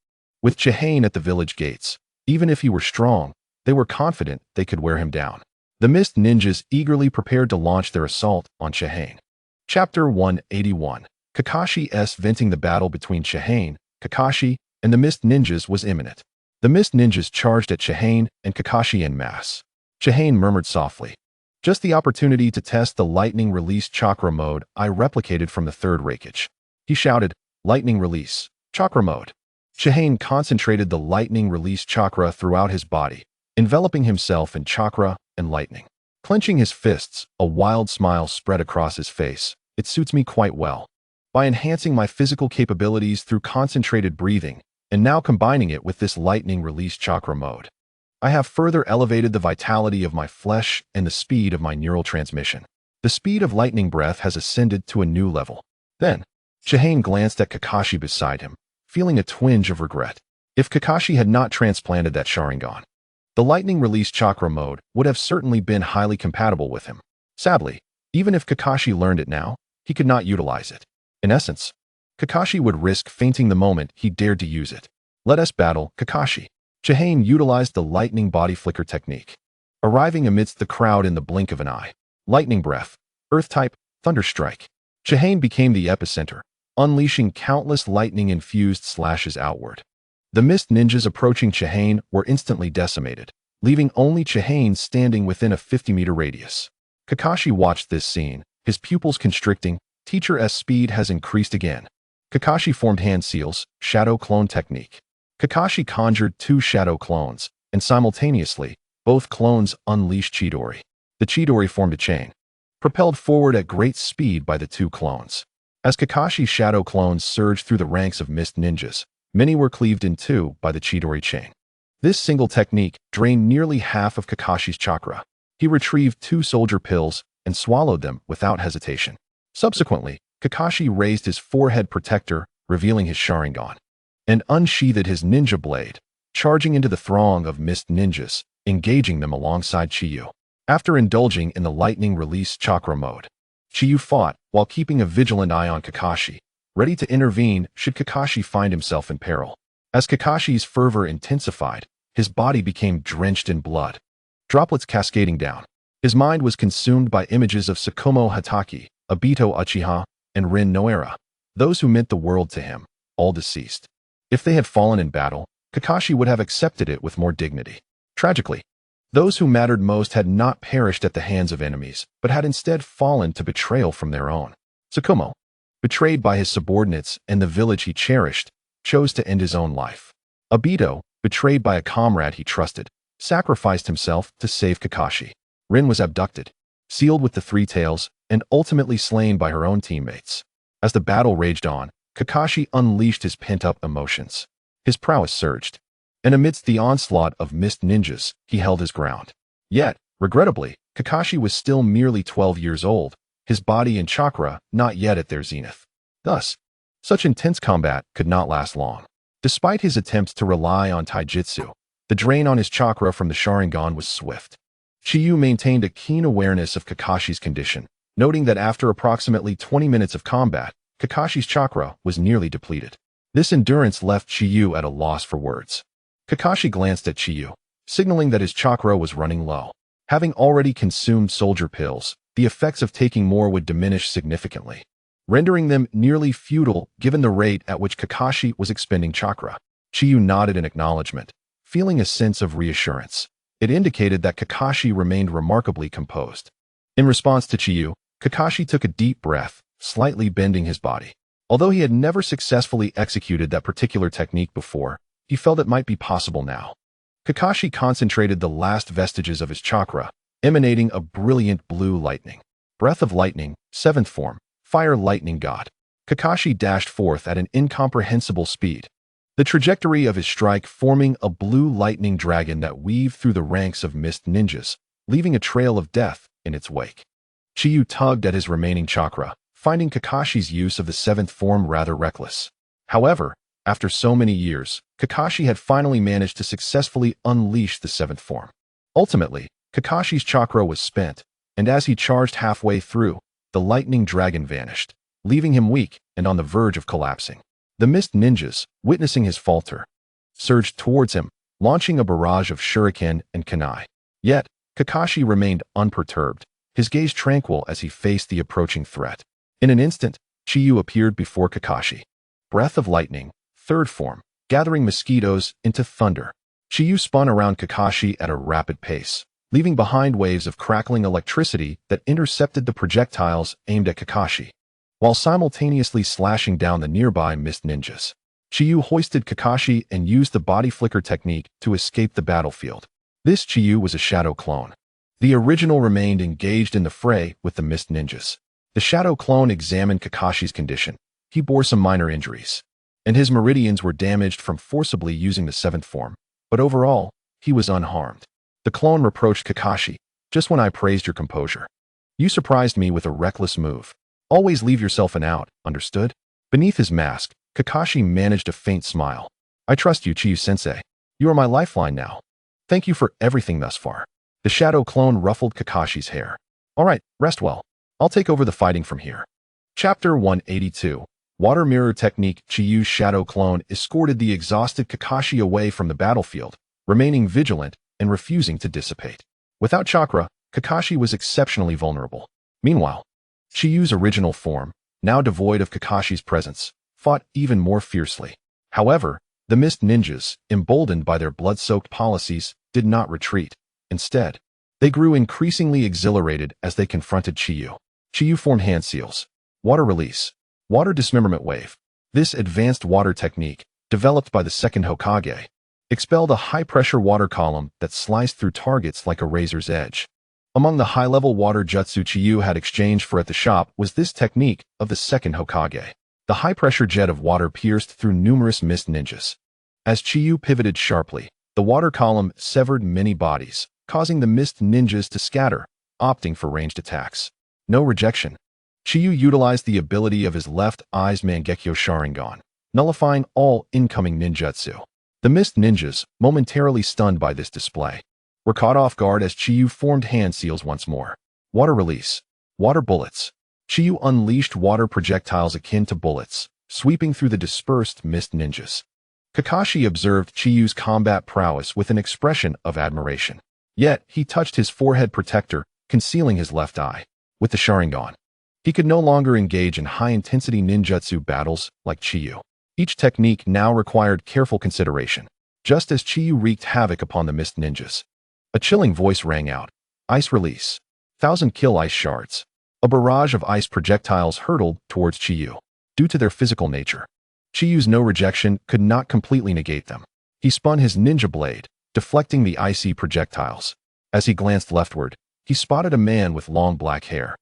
with Chihane at the village gates, even if he were strong, they were confident they could wear him down. The Mist Ninjas eagerly prepared to launch their assault on Chihane. Chapter 181. Kakashi's venting the battle between Chihane, Kakashi, and the Mist Ninjas was imminent. The Mist Ninjas charged at Chihane and Kakashi en masse. Chihane murmured softly. Just the opportunity to test the lightning release chakra mode I replicated from the third Raikage. He shouted, Lightning release, chakra mode. Chihane concentrated the lightning release chakra throughout his body, enveloping himself in chakra and lightning. Clenching his fists, a wild smile spread across his face. It suits me quite well. By enhancing my physical capabilities through concentrated breathing, and now combining it with this lightning release chakra mode, I have further elevated the vitality of my flesh and the speed of my neural transmission. The speed of lightning breath has ascended to a new level. Then, Chihane glanced at Kakashi beside him, feeling a twinge of regret. If Kakashi had not transplanted that Sharingan, The lightning release chakra mode would have certainly been highly compatible with him. Sadly, even if Kakashi learned it now, he could not utilize it. In essence, Kakashi would risk fainting the moment he dared to use it. Let us battle Kakashi. Chihane utilized the lightning body flicker technique, arriving amidst the crowd in the blink of an eye. Lightning breath, earth type, thunder strike. Chihane became the epicenter, unleashing countless lightning-infused slashes outward. The mist ninjas approaching Chihane were instantly decimated, leaving only Chihane standing within a 50-meter radius. Kakashi watched this scene, his pupils constricting. Teacher's speed has increased again. Kakashi formed hand seals, shadow clone technique. Kakashi conjured 2 shadow clones, and simultaneously, both clones unleashed Chidori. The Chidori formed a chain, propelled forward at great speed by the 2 clones. As Kakashi's shadow clones surged through the ranks of mist ninjas, many were cleaved in 2 by the Chidori chain. This single technique drained nearly half of Kakashi's chakra. He retrieved 2 soldier pills and swallowed them without hesitation. Subsequently, Kakashi raised his forehead protector, revealing his Sharingan, and unsheathed his ninja blade, charging into the throng of mist ninjas, engaging them alongside Chiyu. After indulging in the lightning release chakra mode, Chiyu fought while keeping a vigilant eye on Kakashi, ready to intervene should Kakashi find himself in peril. As Kakashi's fervor intensified, his body became drenched in blood, droplets cascading down. His mind was consumed by images of Tsukumo Hatake, Obito Uchiha, and Rin Noara, those who meant the world to him, all deceased. If they had fallen in battle, Kakashi would have accepted it with more dignity. Tragically, those who mattered most had not perished at the hands of enemies, but had instead fallen to betrayal from their own. Tsukumo, betrayed by his subordinates and the village he cherished, chose to end his own life. Obito, betrayed by a comrade he trusted, sacrificed himself to save Kakashi. Rin was abducted, sealed with the 3 tails, and ultimately slain by her own teammates. As the battle raged on, Kakashi unleashed his pent-up emotions. His prowess surged, and amidst the onslaught of mist ninjas, he held his ground. Yet, regrettably, Kakashi was still merely 12 years old, his body and chakra not yet at their zenith. Thus, such intense combat could not last long. Despite his attempts to rely on taijutsu, the drain on his chakra from the Sharingan was swift. Chiyu maintained a keen awareness of Kakashi's condition, noting that after approximately 20 minutes of combat, Kakashi's chakra was nearly depleted. This endurance left Chiyu at a loss for words. Kakashi glanced at Chiyu, signaling that his chakra was running low. Having already consumed soldier pills, the effects of taking more would diminish significantly, rendering them nearly futile given the rate at which Kakashi was expending chakra. Chiyu nodded in acknowledgement, feeling a sense of reassurance. It indicated that Kakashi remained remarkably composed. In response to Chiyu, Kakashi took a deep breath, slightly bending his body. Although he had never successfully executed that particular technique before, he felt it might be possible now. Kakashi concentrated the last vestiges of his chakra, emanating a brilliant blue lightning. Breath of lightning, 7th form, fire lightning god. Kakashi dashed forth at an incomprehensible speed, the trajectory of his strike forming a blue lightning dragon that weaved through the ranks of mist ninjas, leaving a trail of death in its wake. Chiyu tugged at his remaining chakra, finding Kakashi's use of the 7th form rather reckless. However, after so many years, Kakashi had finally managed to successfully unleash the 7th form. Ultimately, Kakashi's chakra was spent, and as he charged halfway through, the lightning dragon vanished, leaving him weak and on the verge of collapsing. The mist ninjas, witnessing his falter, surged towards him, launching a barrage of shuriken and kunai. Yet, Kakashi remained unperturbed, his gaze tranquil as he faced the approaching threat. In an instant, Chiyu appeared before Kakashi. Breath of lightning, 3rd form, gathering mosquitoes into thunder. Chiyu spun around Kakashi at a rapid pace, leaving behind waves of crackling electricity that intercepted the projectiles aimed at Kakashi, while simultaneously slashing down the nearby mist ninjas. Chiyu hoisted Kakashi and used the body flicker technique to escape the battlefield. This Chiyu was a shadow clone. The original remained engaged in the fray with the mist ninjas. The shadow clone examined Kakashi's condition. He bore some minor injuries, and his meridians were damaged from forcibly using the 7th form, but overall, he was unharmed. The clone reproached Kakashi, "Just when I praised your composure, you surprised me with a reckless move. Always leave yourself an out, understood?" Beneath his mask, Kakashi managed a faint smile. "I trust you, Chiyu-sensei. You are my lifeline now." Thank you for everything thus far. The shadow clone ruffled Kakashi's hair. Alright, rest well. I'll take over the fighting from here. Chapter 182. Water Mirror Technique. Chiyu's shadow clone escorted the exhausted Kakashi away from the battlefield, remaining vigilant and refusing to dissipate. Without chakra, Kakashi was exceptionally vulnerable. Meanwhile, Chiyu's original form, now devoid of Kakashi's presence, fought even more fiercely. However, the Mist Ninjas, emboldened by their blood-soaked policies, did not retreat. Instead, they grew increasingly exhilarated as they confronted Chiyu. Chiyu formed hand seals. Water release. Water dismemberment wave. This advanced water technique, developed by the second Hokage, expelled a high-pressure water column that sliced through targets like a razor's edge. Among the high-level water jutsu Chiyu had exchanged for at the shop was this technique of the second Hokage. The high-pressure jet of water pierced through numerous Mist Ninjas. As Chiyu pivoted sharply, the water column severed many bodies, causing the Mist Ninjas to scatter, opting for ranged attacks. No rejection. Chiyu utilized the ability of his left eye's Mangekyo Sharingan, nullifying all incoming ninjutsu. The Mist Ninjas, momentarily stunned by this display, were caught off guard as Chiyu formed hand seals once more. Water release. Water bullets. Chiyu unleashed water projectiles akin to bullets, sweeping through the dispersed Mist Ninjas. Kakashi observed Chiyu's combat prowess with an expression of admiration. Yet, he touched his forehead protector, concealing his left eye. With the Sharingan, he could no longer engage in high-intensity ninjutsu battles like Chiyu. Each technique now required careful consideration, just as Chiyu wreaked havoc upon the Mist Ninjas. A chilling voice rang out. Ice release. 1,000 kill ice shards. A barrage of ice projectiles hurtled towards Chiyu. Due to their physical nature, Chiyu's no rejection could not completely negate them. He spun his ninja blade, deflecting the icy projectiles. As he glanced leftward, he spotted a man with long black hair.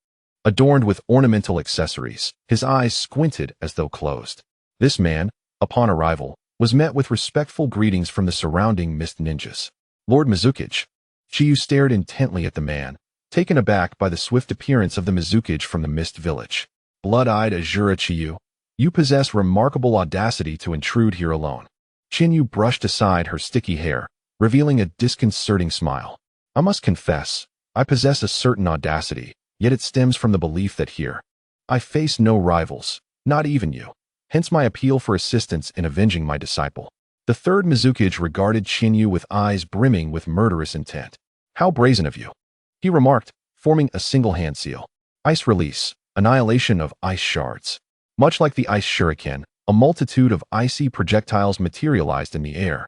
Adorned with ornamental accessories, his eyes squinted as though closed. This man, upon arrival, was met with respectful greetings from the surrounding Mist Ninjas. Lord Mizukage. Chiyu stared intently at the man, taken aback by the swift appearance of the Mizukage from the Mist Village. Blood-eyed Azura Chiyu, you possess remarkable audacity to intrude here alone. Chiyu brushed aside her sticky hair, revealing a disconcerting smile. I must confess, I possess a certain audacity, yet it stems from the belief that here, I face no rivals, not even you. Hence my appeal for assistance in avenging my disciple. The third Mizukage regarded Chiyu with eyes brimming with murderous intent. How brazen of you, he remarked, forming a single hand seal. Ice release, annihilation of ice shards. Much like the ice shuriken, a multitude of icy projectiles materialized in the air,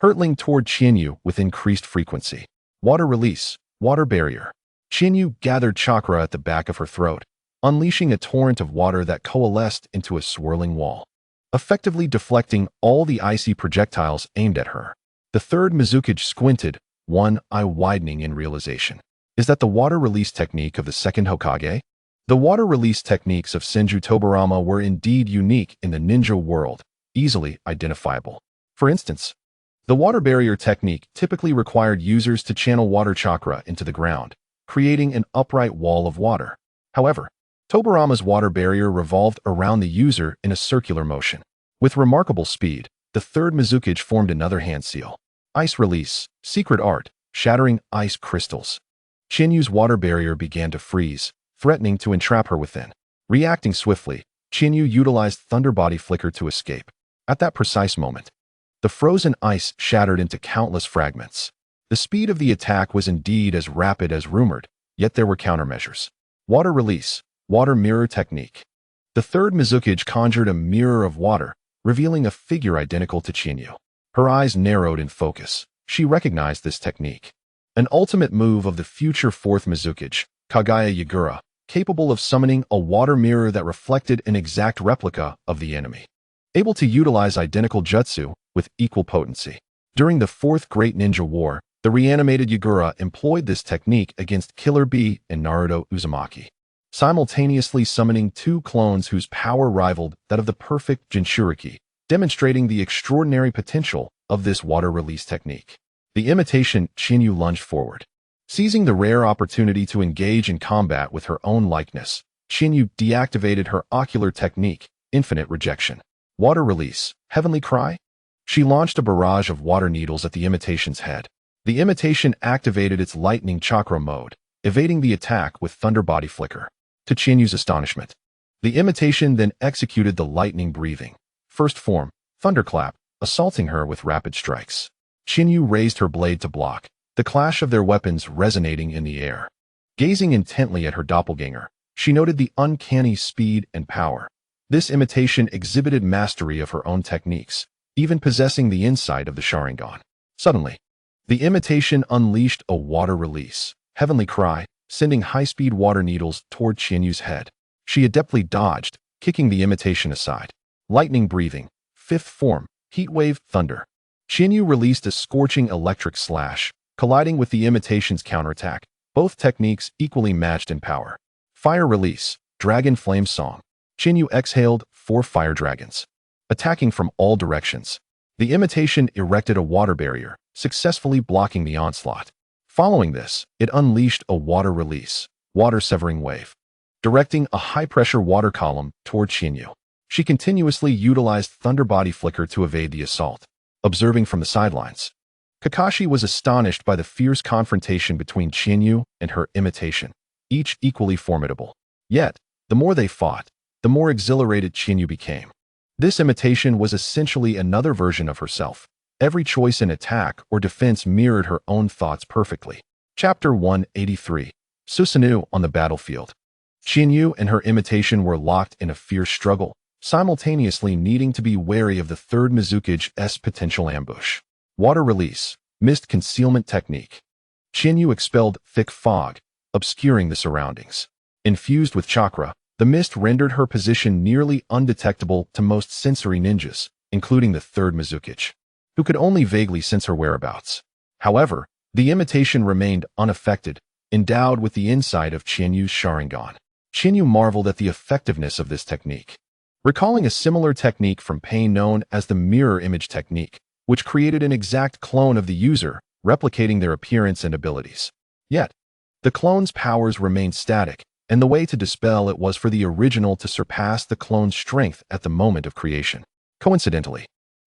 hurtling toward Chiyu with increased frequency. Water release, water barrier. Chiyu gathered chakra at the back of her throat, unleashing a torrent of water that coalesced into a swirling wall, effectively deflecting all the icy projectiles aimed at her. The third Mizukage squinted, one eye widening in realization. Is that the water release technique of the second Hokage? The water release techniques of Senju Tobarama were indeed unique in the ninja world, easily identifiable. For instance, the water barrier technique typically required users to channel water chakra into the ground, creating an upright wall of water. However, Tobarama's water barrier revolved around the user in a circular motion. With remarkable speed, the third Mizukage formed another hand seal. Ice release, secret art, shattering ice crystals. Chinyu's water barrier began to freeze, threatening to entrap her within. Reacting swiftly, Chinyu utilized Thunder Body Flicker to escape. At that precise moment, the frozen ice shattered into countless fragments. The speed of the attack was indeed as rapid as rumored, yet there were countermeasures. Water release, water mirror technique. The third Mizukage conjured a mirror of water, revealing a figure identical to Chinyu. Her eyes narrowed in focus. She recognized this technique. An ultimate move of the future fourth Mizukage, Kagaya Yagura, capable of summoning a water mirror that reflected an exact replica of the enemy. Able to utilize identical jutsu with equal potency. During the Fourth Great Ninja War, the reanimated Yagura employed this technique against Killer Bee and Naruto Uzumaki, simultaneously summoning two clones whose power rivaled that of the perfect Jinchuriki, demonstrating the extraordinary potential of this water release technique. The imitation Chinyu lunged forward. Seizing the rare opportunity to engage in combat with her own likeness, Chinyu deactivated her ocular technique, Infinite Rejection. Water release, Heavenly Cry? She launched a barrage of water needles at the imitation's head. The imitation activated its lightning chakra mode, evading the attack with thunder body flicker. To Chinyu's astonishment, the imitation then executed the lightning breathing first form, thunderclap, assaulting her with rapid strikes. Chinyu raised her blade to block, the clash of their weapons resonating in the air. Gazing intently at her doppelganger, she noted the uncanny speed and power. This imitation exhibited mastery of her own techniques, even possessing the insight of the Sharingan. Suddenly, the imitation unleashed a water release, heavenly cry, sending high-speed water needles toward Chinyu's head. She adeptly dodged, kicking the imitation aside. Lightning breathing, fifth form, heat wave, thunder. Chinyu released a scorching electric slash, colliding with the imitation's counterattack, both techniques equally matched in power. Fire release, dragon flame song. Chinyu exhaled 4 fire dragons, attacking from all directions. The imitation erected a water barrier, successfully blocking the onslaught. Following this, it unleashed a water release, water-severing wave, directing a high-pressure water column toward Chinyu. She continuously utilized thunder body flicker to evade the assault. Observing from the sidelines, Kakashi was astonished by the fierce confrontation between Chinyu and her imitation, each equally formidable. Yet, the more they fought, the more exhilarated Chinyu became. This imitation was essentially another version of herself. Every choice in attack or defense mirrored her own thoughts perfectly. Chapter 183. Susanoo on the battlefield. Chinyu and her imitation were locked in a fierce struggle, simultaneously needing to be wary of the third Mizukage's potential ambush. Water release, mist concealment technique. Chinyu expelled thick fog, obscuring the surroundings. Infused with chakra, the mist rendered her position nearly undetectable to most sensory ninjas, including the third Mizukage, who could only vaguely sense her whereabouts. However, the imitation remained unaffected, endowed with the insight of Chinyu's Sharingan. Chinyu marveled at the effectiveness of this technique, recalling a similar technique from pain known as the mirror image technique, which created an exact clone of the user, replicating their appearance and abilities. Yet, the clone's powers remained static, and the way to dispel it was for the original to surpass the clone's strength at the moment of creation. Coincidentally,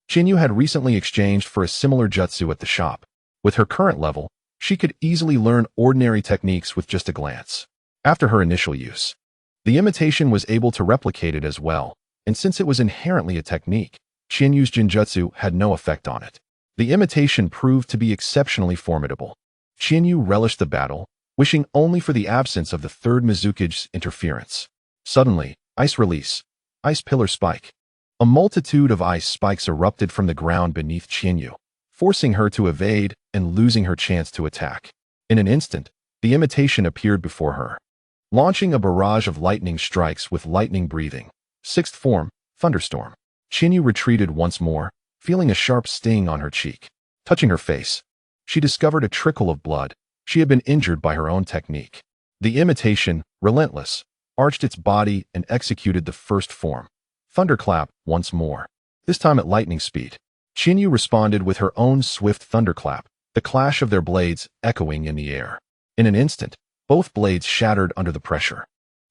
Chinyu had recently exchanged for a similar jutsu at the shop. With her current level, she could easily learn ordinary techniques with just a glance. After her initial use, the imitation was able to replicate it as well, and since it was inherently a technique, Chinyu's Jinjutsu had no effect on it. The imitation proved to be exceptionally formidable. Chinyu relished the battle, wishing only for the absence of the third Mizukage's interference. Suddenly, ice release, ice pillar spike. A multitude of ice spikes erupted from the ground beneath Chinyu, forcing her to evade and losing her chance to attack. In an instant, the imitation appeared before her, launching a barrage of lightning strikes with lightning breathing. Sixth form, thunderstorm. Chinyu retreated once more, feeling a sharp sting on her cheek. Touching her face, she discovered a trickle of blood. She had been injured by her own technique. The imitation, relentless, arched its body and executed the first form, thunderclap, once more, this time at lightning speed. Chinyu responded with her own swift thunderclap, the clash of their blades echoing in the air. In an instant, both blades shattered under the pressure.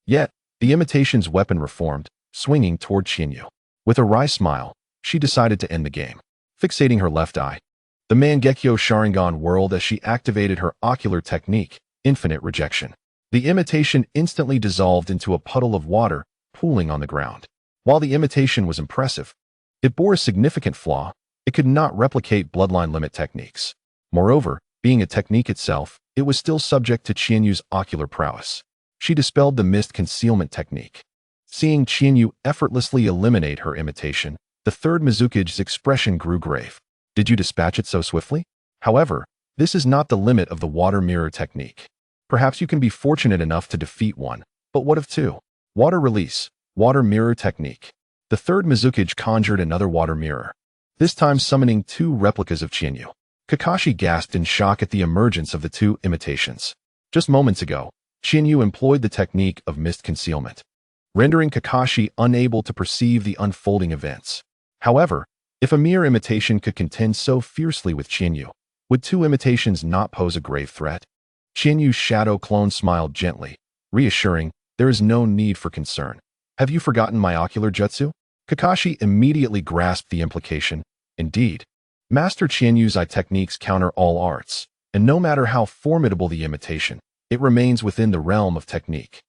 Yet, the imitation's weapon reformed, swinging toward Chinyu. With a wry smile, she decided to end the game. Fixating her left eye, the Mangekyo Sharingan whirled as she activated her ocular technique, infinite rejection. The imitation instantly dissolved into a puddle of water, pooling on the ground. While the imitation was impressive, it bore a significant flaw. It could not replicate bloodline limit techniques. Moreover, being a technique itself, it was still subject to Chinyu's ocular prowess. She dispelled the mist concealment technique. Seeing Chinyu effortlessly eliminate her imitation, the third Mizukage's expression grew grave. Did you dispatch it so swiftly? However, this is not the limit of the water mirror technique. Perhaps you can be fortunate enough to defeat one, but what of two? Water release, water mirror technique. The third Mizukage conjured another water mirror, this time summoning 2 replicas of Chinyu. Kakashi gasped in shock at the emergence of the 2 imitations. Just moments ago, Chinyu employed the technique of mist concealment, rendering Kakashi unable to perceive the unfolding events. However, if a mere imitation could contend so fiercely with Chinyu, would 2 imitations not pose a grave threat? Chinyu's shadow clone smiled gently, reassuring, there is no need for concern. Have you forgotten my ocular jutsu? Kakashi immediately grasped the implication. Indeed, Master Chinyu's eye techniques counter all arts, and no matter how formidable the imitation, it remains within the realm of technique.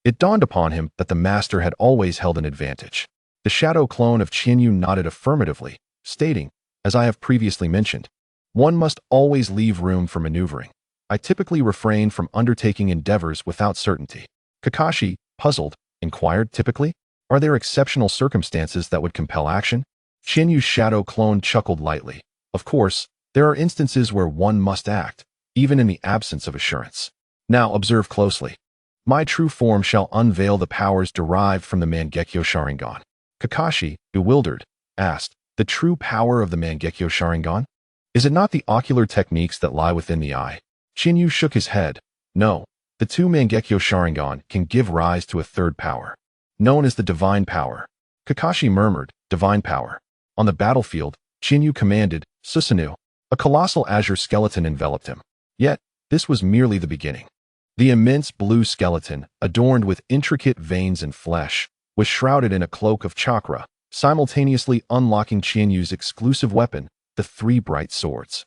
It dawned upon him that the master had always held an advantage. The shadow clone of Chiyu nodded affirmatively, stating, as I have previously mentioned, one must always leave room for maneuvering. I typically refrain from undertaking endeavors without certainty. Kakashi, puzzled, inquired, typically? Are there exceptional circumstances that would compel action? Chinyu's shadow clone chuckled lightly. Of course, there are instances where one must act, even in the absence of assurance. Now observe closely. My true form shall unveil the powers derived from the Mangekyo Sharingan. Kakashi, bewildered, asked, the true power of the Mangekyo Sharingan? Is it not the ocular techniques that lie within the eye? Chinyu shook his head. No, the two Mangekyo Sharingan can give rise to a third power, known as the divine power. Kakashi murmured, divine power. On the battlefield, Chinyu commanded, Susanoo. A colossal azure skeleton enveloped him. Yet, this was merely the beginning. The immense blue skeleton, adorned with intricate veins and flesh, was shrouded in a cloak of chakra, simultaneously unlocking Chinyu's exclusive weapon, the three bright swords.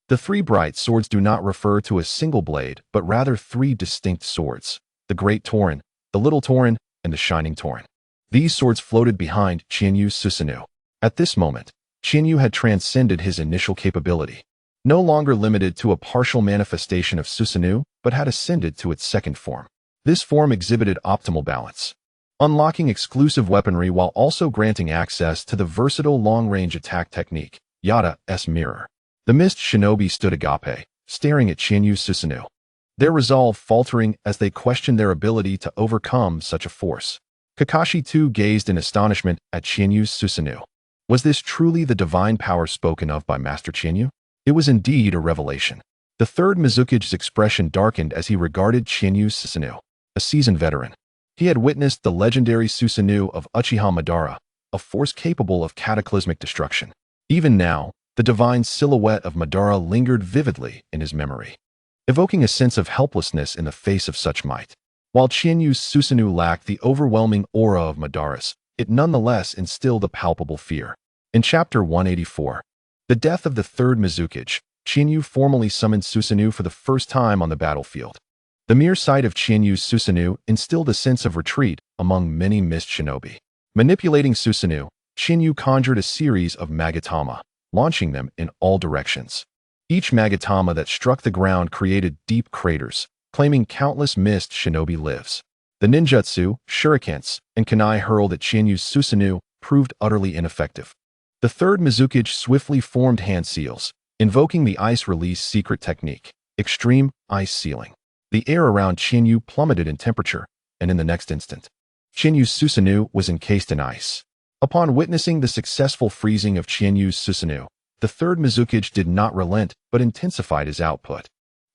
The three bright swords do not refer to a single blade, but rather three distinct swords, the Great Torin, the Little Torin, and the Shining Torin. These swords floated behind Chinyu's Susanoo. At this moment, Chinyu had transcended his initial capability, no longer limited to a partial manifestation of Susanoo, but had ascended to its second form. This form exhibited optimal balance, unlocking exclusive weaponry while also granting access to the versatile long-range attack technique, Yada's Mirror. The mist shinobi stood agape, staring at Chinyu's Susanoo, their resolve faltering as they questioned their ability to overcome such a force. Kakashi too gazed in astonishment at Chinyu's Susanoo. Was this truly the divine power spoken of by Master Chinyu? It was indeed a revelation. The third Mizuki's expression darkened as he regarded Chinyu's Susanoo, a seasoned veteran. He had witnessed the legendary Susanoo of Uchiha Madara, a force capable of cataclysmic destruction. Even now, the divine silhouette of Madara lingered vividly in his memory, evoking a sense of helplessness in the face of such might. While Chinyu's Susanoo lacked the overwhelming aura of Madara's, it nonetheless instilled a palpable fear. In Chapter 184, the death of the third Mizuki, Chinyu formally summoned Susanoo for the first time on the battlefield. The mere sight of Chinyu's Susanoo instilled a sense of retreat among many mist shinobi. Manipulating Susanoo, Chinyu conjured a series of magatama, launching them in all directions. Each magatama that struck the ground created deep craters, claiming countless mist shinobi lives. The ninjutsu, shurikens, and kunai hurled at Chinyu's Susanoo proved utterly ineffective. The third Mizuki swiftly formed hand seals, invoking the ice release secret technique, extreme ice sealing. The air around Chinyu plummeted in temperature, and in the next instant, Chinyu's Susanoo was encased in ice. Upon witnessing the successful freezing of Chinyu's Susanoo, the third Mizuki did not relent but intensified his output,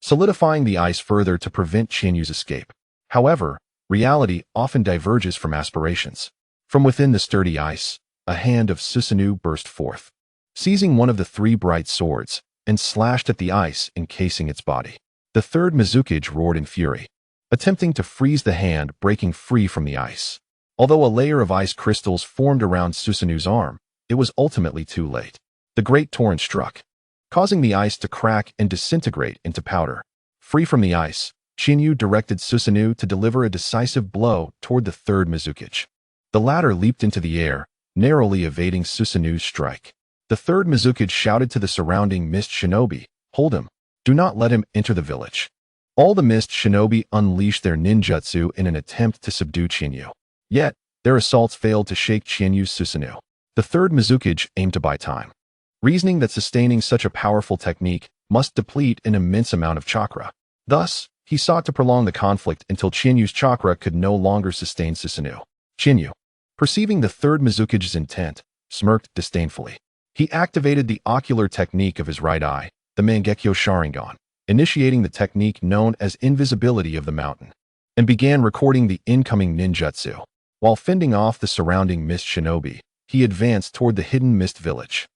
solidifying the ice further to prevent Chinyu's escape. However, reality often diverges from aspirations. From within the sturdy ice, a hand of Susanoo burst forth, seizing one of the three bright swords, and slashed at the ice encasing its body. The third Mizuki roared in fury, attempting to freeze the hand breaking free from the ice. Although a layer of ice crystals formed around Susanoo's arm, it was ultimately too late. The Great Torrent struck, causing the ice to crack and disintegrate into powder. Free from the ice, Chinyu directed Susanoo to deliver a decisive blow toward the third Mizuki. The latter leaped into the air, narrowly evading Susanoo's strike. The third Mizuki shouted to the surrounding mist shinobi, "Hold him! Do not let him enter the village." All the mist shinobi unleashed their ninjutsu in an attempt to subdue Chinyu. Yet, their assaults failed to shake Chinyu's Susanoo. The third Mizuki aimed to buy time, reasoning that sustaining such a powerful technique must deplete an immense amount of chakra. Thus, he sought to prolong the conflict until Chinyu's chakra could no longer sustain Susanoo. Chinyu, perceiving the third Mizuki's intent, smirked disdainfully. He activated the ocular technique of his right eye, the Mangekyo Sharingan, initiating the technique known as invisibility of the mountain, and began recording the incoming ninjutsu. While fending off the surrounding mist shinobi, he advanced toward the hidden mist village.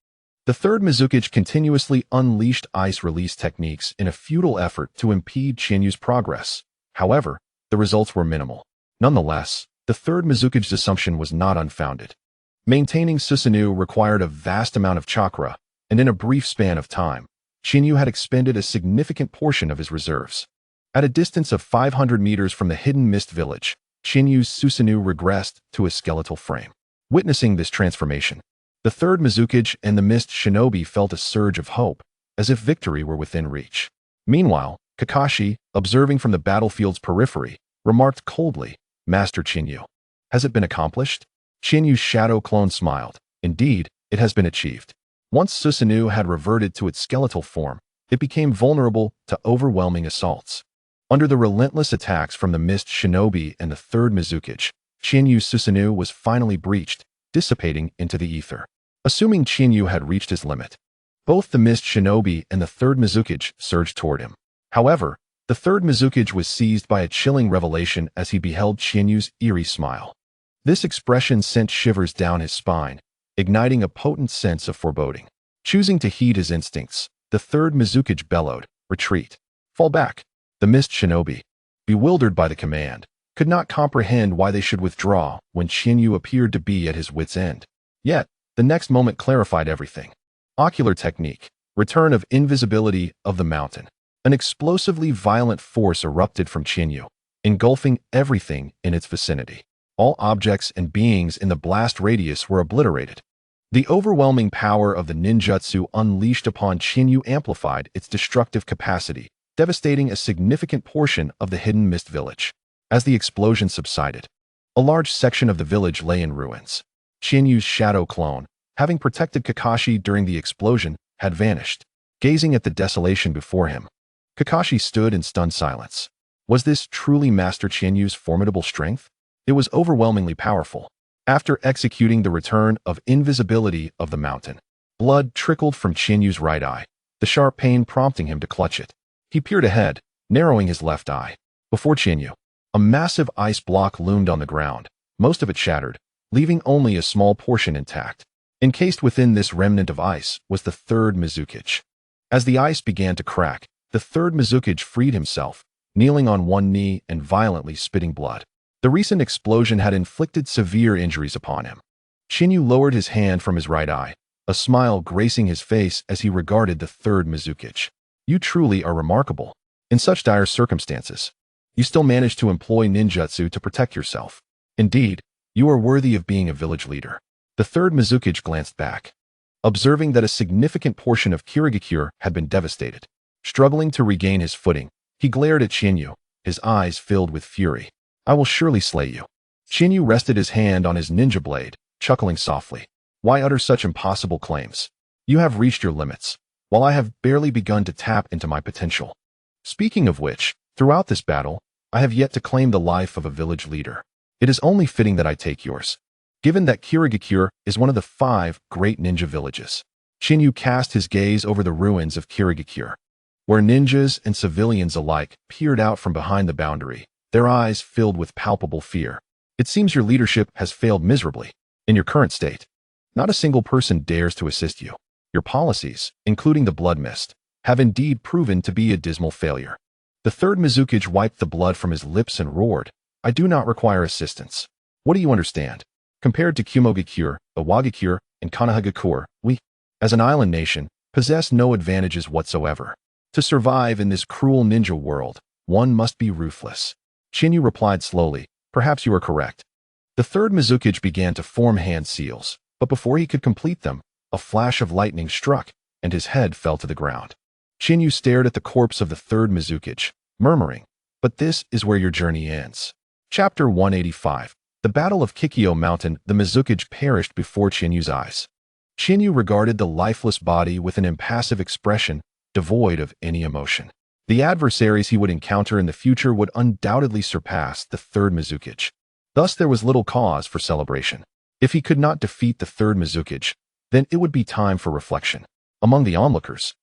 The third Mizuki continuously unleashed ice release techniques in a futile effort to impede Chinyu's progress. However, the results were minimal. Nonetheless, the third Mizuki's assumption was not unfounded. Maintaining Susanoo required a vast amount of chakra, and in a brief span of time, Chiyu had expended a significant portion of his reserves. At a distance of 500 meters from the hidden mist village, Chinyu's Susanoo regressed to a skeletal frame. Witnessing this transformation, the third Mizukage and the mist shinobi felt a surge of hope, as if victory were within reach. Meanwhile, Kakashi, observing from the battlefield's periphery, remarked coldly, "Master Chiyu, has it been accomplished?" Chinyu's shadow clone smiled. "Indeed, it has been achieved." Once Susanoo had reverted to its skeletal form, it became vulnerable to overwhelming assaults. Under the relentless attacks from the mist shinobi and the third Mizukage, Chinyu's Susanoo was finally breached, dissipating into the ether. Assuming Chiyu had reached his limit, both the mist shinobi and the third Mizukage surged toward him. However, the third Mizukage was seized by a chilling revelation as he beheld Chinyu's eerie smile. This expression sent shivers down his spine, igniting a potent sense of foreboding. Choosing to heed his instincts, the third Mizukage bellowed, "Retreat! Fall back!" The mist shinobi, bewildered by the command, could not comprehend why they should withdraw when Chiyu appeared to be at his wit's end. Yet, the next moment clarified everything. Ocular technique, return of invisibility of the mountain. An explosively violent force erupted from Chiyu, engulfing everything in its vicinity. All objects and beings in the blast radius were obliterated. The overwhelming power of the ninjutsu unleashed upon Chiyu amplified its destructive capacity, devastating a significant portion of the hidden mist village. As the explosion subsided, a large section of the village lay in ruins. Chinyu's shadow clone, having protected Kakashi during the explosion, had vanished. Gazing at the desolation before him, Kakashi stood in stunned silence. Was this truly Master Chinyu's formidable strength? It was overwhelmingly powerful. After executing the return of invisibility of the mountain, blood trickled from Chinyu's right eye, the sharp pain prompting him to clutch it. He peered ahead, narrowing his left eye. Before Chiyu, a massive ice block loomed on the ground, most of it shattered, leaving only a small portion intact. Encased within this remnant of ice was the third Mizukage. As the ice began to crack, the third Mizukage freed himself, kneeling on one knee and violently spitting blood. The recent explosion had inflicted severe injuries upon him. Chiyu lowered his hand from his right eye, a smile gracing his face as he regarded the third Mizukage. "You truly are remarkable. In such dire circumstances, you still manage to employ ninjutsu to protect yourself. Indeed, you are worthy of being a village leader." The third Mizukage glanced back, observing that a significant portion of Kirigakure had been devastated. Struggling to regain his footing, he glared at Chiyu, his eyes filled with fury. "I will surely slay you." Chiyu rested his hand on his ninja blade, chuckling softly. "Why utter such impossible claims? You have reached your limits, while I have barely begun to tap into my potential. Speaking of which, throughout this battle, I have yet to claim the life of a village leader. It is only fitting that I take yours, given that Kirigakure is one of the 5 great ninja villages." Chiyu cast his gaze over the ruins of Kirigakure, where ninjas and civilians alike peered out from behind the boundary, their eyes filled with palpable fear. "It seems your leadership has failed miserably. In your current state, not a single person dares to assist you. Your policies, including the blood mist, have indeed proven to be a dismal failure." The third Mizukage wiped the blood from his lips and roared, "I do not require assistance. What do you understand? Compared to Kumogakure, Iwagakure, and Konoha, we, as an island nation, possess no advantages whatsoever. To survive in this cruel ninja world, one must be ruthless." Chiyu replied slowly, "Perhaps you are correct." The third Mizukage began to form hand seals, but before he could complete them, a flash of lightning struck, and his head fell to the ground. Chiyu stared at the corpse of the third Mizukage, murmuring, "But this is where your journey ends." Chapter 185. The Battle of Kikyo Mountain. The Mizukage perished before Chinyu's eyes. Chiyu regarded the lifeless body with an impassive expression, devoid of any emotion. The adversaries he would encounter in the future would undoubtedly surpass the third Mizukage. Thus there was little cause for celebration. If he could not defeat the third Mizukage, then it would be time for reflection. Among the onlookers,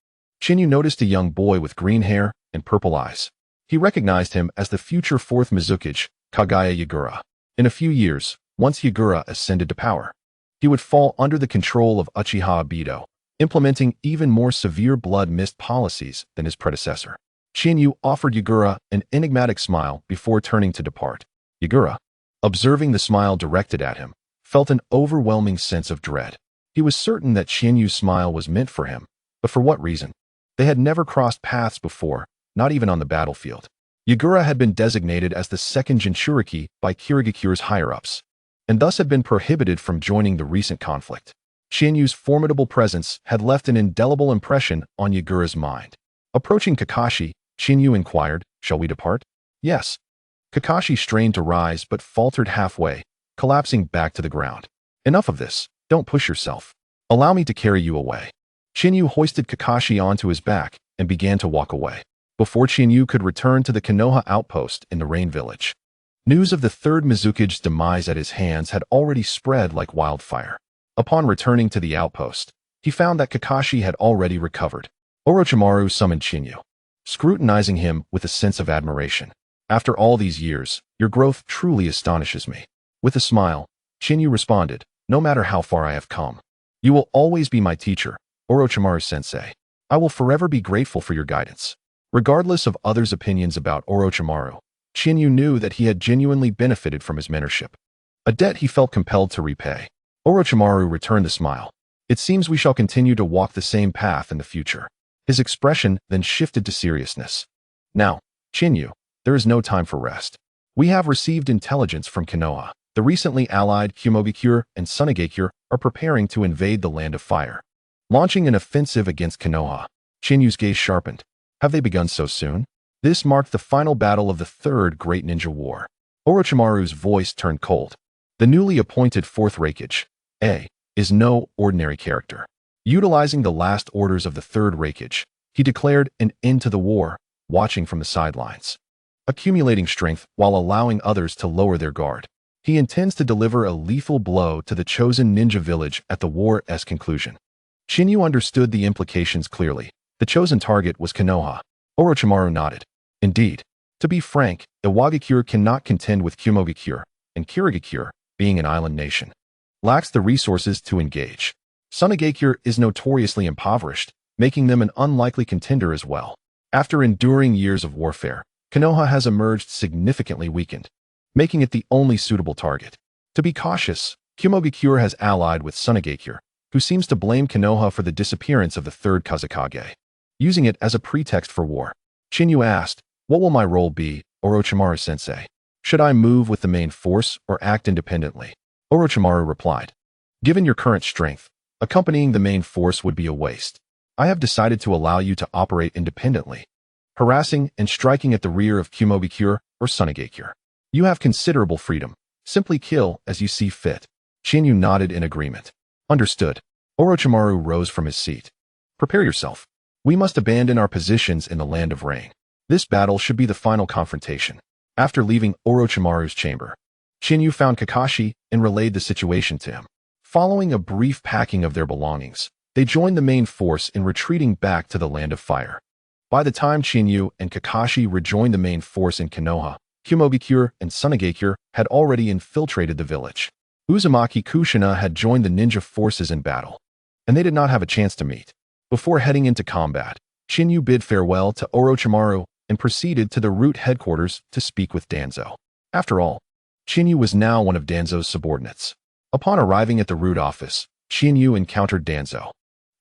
Chiyu noticed a young boy with green hair and purple eyes. He recognized him as the future fourth Mizukage, Kagaya Yagura. In a few years, once Yagura ascended to power, he would fall under the control of Uchiha Obito, implementing even more severe blood mist policies than his predecessor. Chiyu offered Yagura an enigmatic smile before turning to depart. Yagura, observing the smile directed at him, felt an overwhelming sense of dread. He was certain that Chinyu's smile was meant for him, but for what reason? They had never crossed paths before, not even on the battlefield. Yagura had been designated as the second Jinchuriki by Kirigakura's higher-ups, and thus had been prohibited from joining the recent conflict. Chinyu's formidable presence had left an indelible impression on Yagura's mind. Approaching Kakashi, Chinyu inquired, "Shall we depart?" "Yes." Kakashi strained to rise but faltered halfway, collapsing back to the ground. "Enough of this. Don't push yourself. Allow me to carry you away." Chinyu hoisted Kakashi onto his back and began to walk away. Before Chinyu could return to the Konoha outpost in the Rain Village, news of the third Mizuki's demise at his hands had already spread like wildfire. Upon returning to the outpost, he found that Kakashi had already recovered. Orochimaru summoned Chinyu, scrutinizing him with a sense of admiration. "After all these years, your growth truly astonishes me." With a smile, Chinyu responded, "No matter how far I have come, you will always be my teacher, Orochimaru-sensei. I will forever be grateful for your guidance." Regardless of others' opinions about Orochimaru, Chinyu knew that he had genuinely benefited from his mentorship, a debt he felt compelled to repay. Orochimaru returned the smile. "It seems we shall continue to walk the same path in the future." His expression then shifted to seriousness. "Now, Chinyu, there is no time for rest. We have received intelligence from Konoha. The recently allied Kumogakure and Tsunagakure are preparing to invade the Land of Fire, launching an offensive against Konoha." Chinyu's gaze sharpened. "Have they begun so soon?" This marked the final battle of the Third Great Ninja War. Orochimaru's voice turned cold. The newly appointed Fourth Raikage, is no ordinary character. Utilizing the last orders of the Third Raikage, he declared an end to the war, watching from the sidelines, accumulating strength while allowing others to lower their guard. He intends to deliver a lethal blow to the chosen ninja village at the war's conclusion. Chinyu understood the implications clearly. The chosen target was Konoha. Orochimaru nodded. "Indeed. To be frank, Iwagakure cannot contend with Kumogakure, and Kirigakure, being an island nation, lacks the resources to engage. Tsunagakure is notoriously impoverished, making them an unlikely contender as well. After enduring years of warfare, Konoha has emerged significantly weakened, making it the only suitable target. To be cautious, Kumogakure has allied with Tsunagakure, who seems to blame Konoha for the disappearance of the third Kazekage, using it as a pretext for war." Chinyu asked, "What will my role be, Orochimaru-sensei? Should I move with the main force or act independently?" Orochimaru replied, "Given your current strength, accompanying the main force would be a waste. I have decided to allow you to operate independently, harassing and striking at the rear of Kumogakure or Tsunagakure. You have considerable freedom. Simply kill as you see fit." Chinyu nodded in agreement. "Understood." Orochimaru rose from his seat. "Prepare yourself. We must abandon our positions in the Land of Rain. This battle should be the final confrontation." After leaving Orochimaru's chamber, Chinyu found Kakashi and relayed the situation to him. Following a brief packing of their belongings, they joined the main force in retreating back to the Land of Fire. By the time Chinyu and Kakashi rejoined the main force in Konoha, Kumogakure and Tsunagakure had already infiltrated the village. Uzumaki Kushina had joined the ninja forces in battle, and they did not have a chance to meet. Before heading into combat, Chinyu bid farewell to Orochimaru and proceeded to the route headquarters to speak with Danzo. After all, Chinyu was now one of Danzo's subordinates. Upon arriving at the route office, Chinyu encountered Danzo.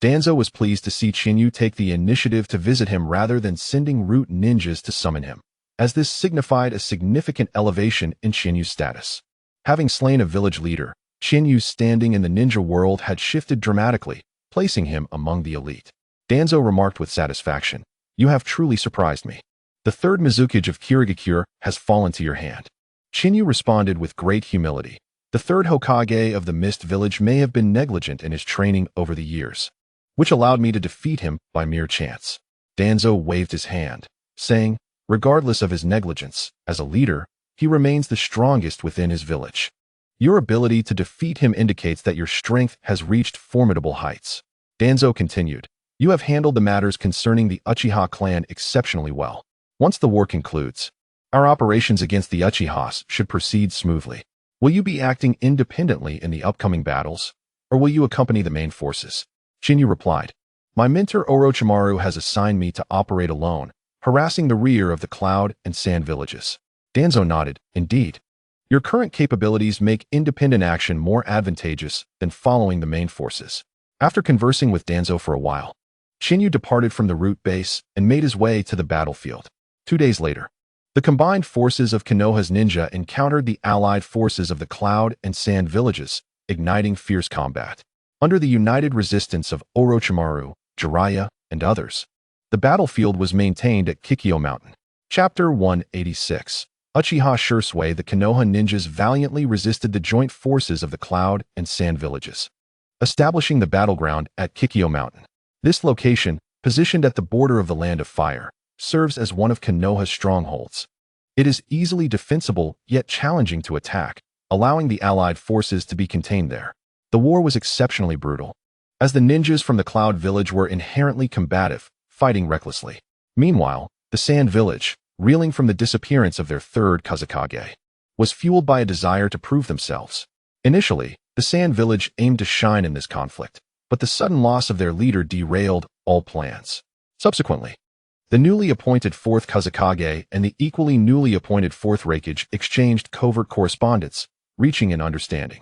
Danzo was pleased to see Chinyu take the initiative to visit him rather than sending route ninjas to summon him, as this signified a significant elevation in Chinyu's status. Having slain a village leader, Chinyu's standing in the ninja world had shifted dramatically, placing him among the elite. Danzo remarked with satisfaction, "You have truly surprised me. The third Mizukage of Kirigakure has fallen to your hand." Chinyu responded with great humility. The third Hokage of the Mist Village may have been negligent in his training over the years, which allowed me to defeat him by mere chance. Danzo waved his hand, saying, "Regardless of his negligence, as a leader, he remains the strongest within his village. Your ability to defeat him indicates that your strength has reached formidable heights." Danzo continued, "You have handled the matters concerning the Uchiha clan exceptionally well. Once the war concludes, our operations against the Uchihas should proceed smoothly. Will you be acting independently in the upcoming battles, or will you accompany the main forces?" Chinyu replied, "My mentor Orochimaru has assigned me to operate alone, harassing the rear of the Cloud and Sand villages." Danzo nodded, "Indeed. Your current capabilities make independent action more advantageous than following the main forces." After conversing with Danzo for a while, Chiyu departed from the route base and made his way to the battlefield. 2 days later, the combined forces of Konoha's ninja encountered the allied forces of the Cloud and Sand villages, igniting fierce combat. Under the united resistance of Orochimaru, Jiraiya, and others, the battlefield was maintained at Kikyo Mountain. Chapter 186. Uchiha Shursui. The Konoha ninjas valiantly resisted the joint forces of the Cloud and Sand villages, establishing the battleground at Kikyo Mountain. This location, positioned at the border of the Land of Fire, serves as one of Konoha's strongholds. It is easily defensible yet challenging to attack, allowing the allied forces to be contained there. The war was exceptionally brutal, as the ninjas from the Cloud village were inherently combative, fighting recklessly. Meanwhile, the Sand village, reeling from the disappearance of their third Kazekage, was fueled by a desire to prove themselves. Initially, the Sand village aimed to shine in this conflict, but the sudden loss of their leader derailed all plans. Subsequently, the newly appointed fourth Kazekage and the equally newly appointed fourth Raikage exchanged covert correspondence, reaching an understanding.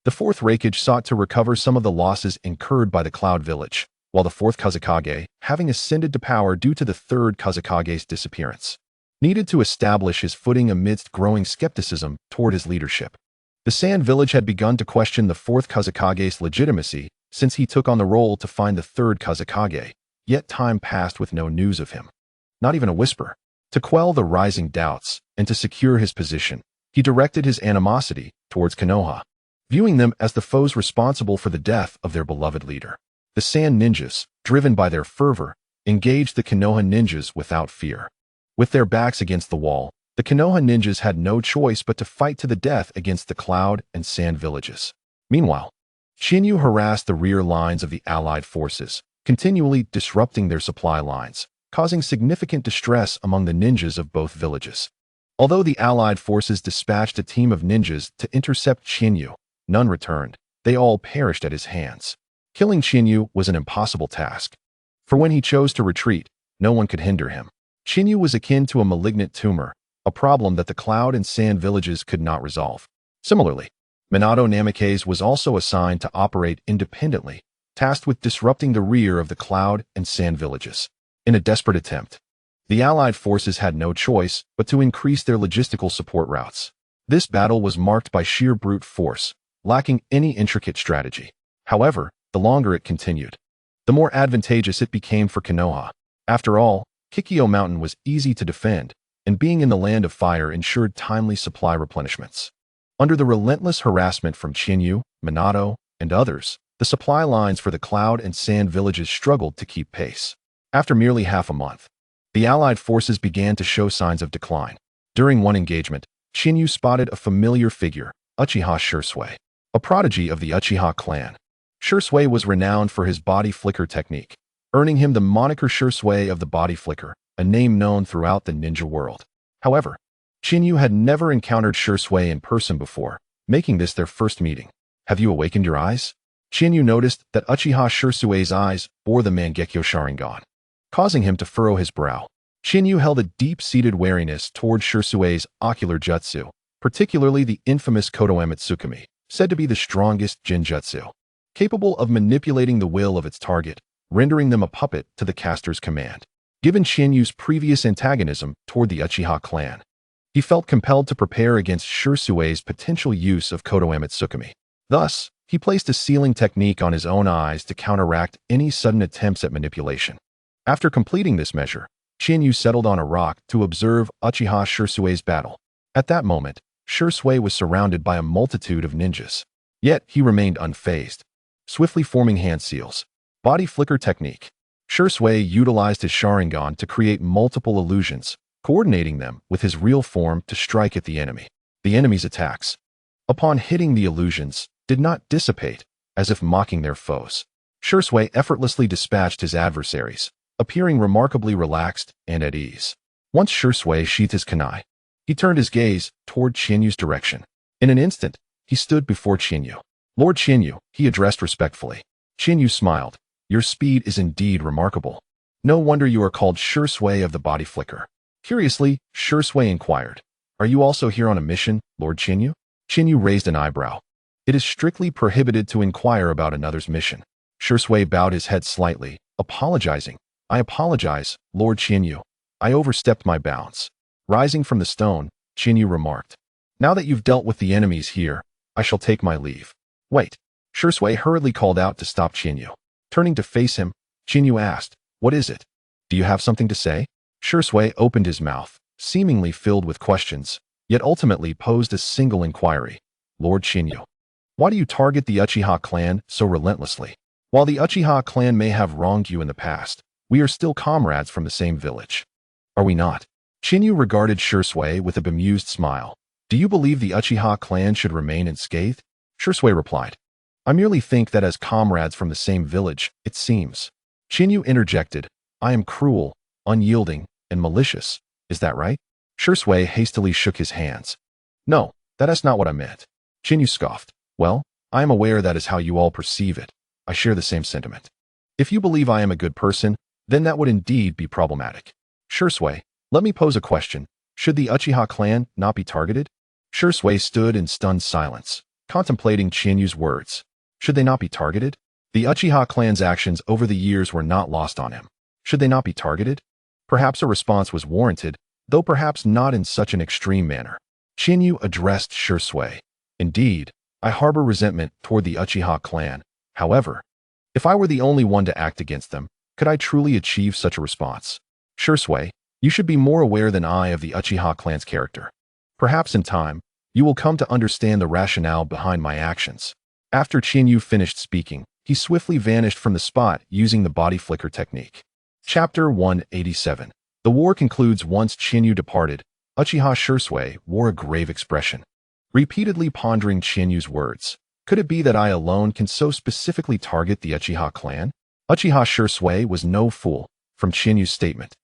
The fourth Raikage sought to recover some of the losses incurred by the Cloud village, while the fourth Kazekage, having ascended to power due to the third Kazekage's disappearance, needed to establish his footing amidst growing skepticism toward his leadership. The Sand village had begun to question the fourth Kazekage's legitimacy since he took on the role to find the third Kazekage, yet time passed with no news of him. Not even a whisper. To quell the rising doubts and to secure his position, he directed his animosity towards Konoha, viewing them as the foes responsible for the death of their beloved leader. The Sand ninjas, driven by their fervor, engaged the Konoha ninjas without fear. With their backs against the wall, the Konoha ninjas had no choice but to fight to the death against the Cloud and Sand villages. Meanwhile, Chiyu harassed the rear lines of the allied forces, continually disrupting their supply lines, causing significant distress among the ninjas of both villages. Although the allied forces dispatched a team of ninjas to intercept Chiyu, none returned. They all perished at his hands. Killing Chiyu was an impossible task, for when he chose to retreat, no one could hinder him. Chiyu was akin to a malignant tumor, a problem that the Cloud and Sand villages could not resolve. Similarly, Minato Namikaze was also assigned to operate independently, tasked with disrupting the rear of the Cloud and Sand villages. In a desperate attempt, the allied forces had no choice but to increase their logistical support routes. This battle was marked by sheer brute force, lacking any intricate strategy. However, the longer it continued, the more advantageous it became for Konoha. After all, Kikyo Mountain was easy to defend, and being in the Land of Fire ensured timely supply replenishments. Under the relentless harassment from Chiyu, Minato, and others, the supply lines for the Cloud and Sand villages struggled to keep pace. After merely half a month, the allied forces began to show signs of decline. During one engagement, Chiyu spotted a familiar figure, Uchiha Shursui, a prodigy of the Uchiha clan. Shursui was renowned for his body flicker technique, earning him the moniker Shursui of the Body Flicker, a name known throughout the ninja world. However, Chiyu had never encountered Shursui in person before, making this their first meeting. "Have you awakened your eyes?" Chiyu noticed that Uchiha Shursui's eyes bore the Mangekyo Sharingan, causing him to furrow his brow. Chiyu held a deep-seated wariness toward Shursui's ocular jutsu, particularly the infamous Kodoeme Tsukumi, said to be the strongest jinjutsu, capable of manipulating the will of its target, rendering them a puppet to the caster's command. Given Chinyu's previous antagonism toward the Uchiha clan, he felt compelled to prepare against Shursui's potential use of Kodoeme Tsukumi. Thus, he placed a sealing technique on his own eyes to counteract any sudden attempts at manipulation. After completing this measure, Chiyu settled on a rock to observe Uchiha Shursui's battle. At that moment, Shursui was surrounded by a multitude of ninjas. Yet, he remained unfazed, swiftly forming hand seals. Body flicker technique. Shursui utilized his Sharingan to create multiple illusions, coordinating them with his real form to strike at the enemy. The enemy's attacks, upon hitting the illusions, did not dissipate, as if mocking their foes. Shursui effortlessly dispatched his adversaries, appearing remarkably relaxed and at ease. Once Shursui sheathed his kunai, he turned his gaze toward Chinyu's direction. In an instant, he stood before Chiyu. "Lord Chiyu," he addressed respectfully. Chiyu smiled. "Your speed is indeed remarkable. No wonder you are called Shursui of the Body Flicker." Curiously, Shursui inquired, "Are you also here on a mission, Lord Chiyu?" Chiyu raised an eyebrow. "It is strictly prohibited to inquire about another's mission." Shursui bowed his head slightly, apologizing. I apologize, Lord Chiyu. I overstepped my bounds. Rising from the stone, Chiyu remarked. Now that you've dealt with the enemies here, I shall take my leave. Wait. Shui hurriedly called out to stop Chiyu. Turning to face him, Chiyu asked, what is it? Do you have something to say? Shui opened his mouth, seemingly filled with questions, yet ultimately posed a single inquiry. Lord Chiyu, why do you target the Uchiha clan so relentlessly? While the Uchiha clan may have wronged you in the past, we are still comrades from the same village. Are we not? Chiyu regarded Shui with a bemused smile. Do you believe the Uchiha clan should remain unscathed? Shui replied. I merely think that as comrades from the same village, it seems. Chiyu interjected. I am cruel, unyielding, and malicious. Is that right? Shui hastily shook his hands. No, that is not what I meant. Chiyu scoffed. Well, I am aware that is how you all perceive it. I share the same sentiment. If you believe I am a good person, then that would indeed be problematic. Shui, let me pose a question. Should the Uchiha clan not be targeted? Shui stood in stunned silence, contemplating Chiyu's words. Should they not be targeted? The Uchiha clan's actions over the years were not lost on him. Should they not be targeted? Perhaps a response was warranted, though perhaps not in such an extreme manner. Chiyu addressed Shui. Indeed, I harbor resentment toward the Uchiha clan. However, if I were the only one to act against them, could I truly achieve such a response? Shui, you should be more aware than I of the Uchiha clan's character. Perhaps in time, you will come to understand the rationale behind my actions. After Chiyu finished speaking, he swiftly vanished from the spot using the body flicker technique. Chapter 187. The war concludes once Chiyu departed. Uchiha Shui wore a grave expression, repeatedly pondering Chiyu's words. Could it be that I alone can so specifically target the Uchiha clan? Uchiha Shui was no fool, from Chiyu's statement.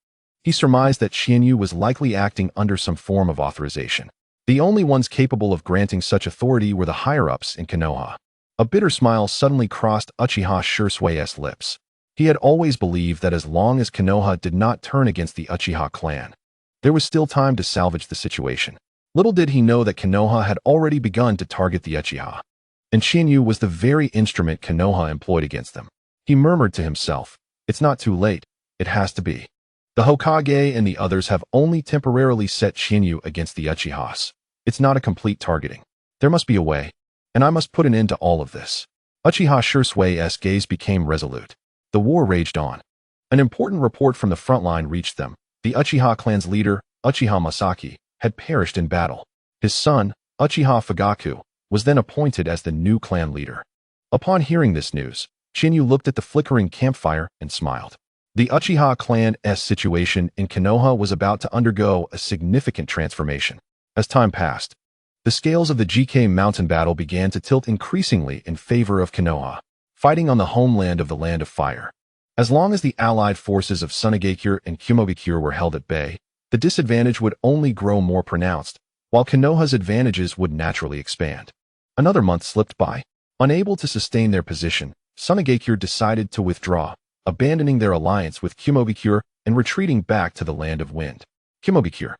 He surmised that Chiyu was likely acting under some form of authorization. The only ones capable of granting such authority were the higher-ups in Konoha. A bitter smile suddenly crossed Uchiha Shui's lips. He had always believed that as long as Konoha did not turn against the Uchiha clan, there was still time to salvage the situation. Little did he know that Konoha had already begun to target the Uchiha, and Chiyu was the very instrument Konoha employed against them. He murmured to himself, it's not too late, it has to be. The Hokage and the others have only temporarily set Chiyu against the Uchihas. It's not a complete targeting. There must be a way, and I must put an end to all of this. Uchiha Shui's gaze became resolute. The war raged on. An important report from the front line reached them. The Uchiha clan's leader, Uchiha Masaki, had perished in battle. His son, Uchiha Fugaku, was then appointed as the new clan leader. Upon hearing this news, Chiyu looked at the flickering campfire and smiled. The Uchiha clan's situation in Konoha was about to undergo a significant transformation. As time passed, the scales of the GK mountain battle began to tilt increasingly in favor of Konoha, fighting on the homeland of the Land of Fire. As long as the allied forces of Sunagakure and Kumogakure were held at bay, the disadvantage would only grow more pronounced, while Konoha's advantages would naturally expand. Another month slipped by. Unable to sustain their position, Sunagakure decided to withdraw, abandoning their alliance with Kumogakure and retreating back to the Land of Wind. Kumogakure,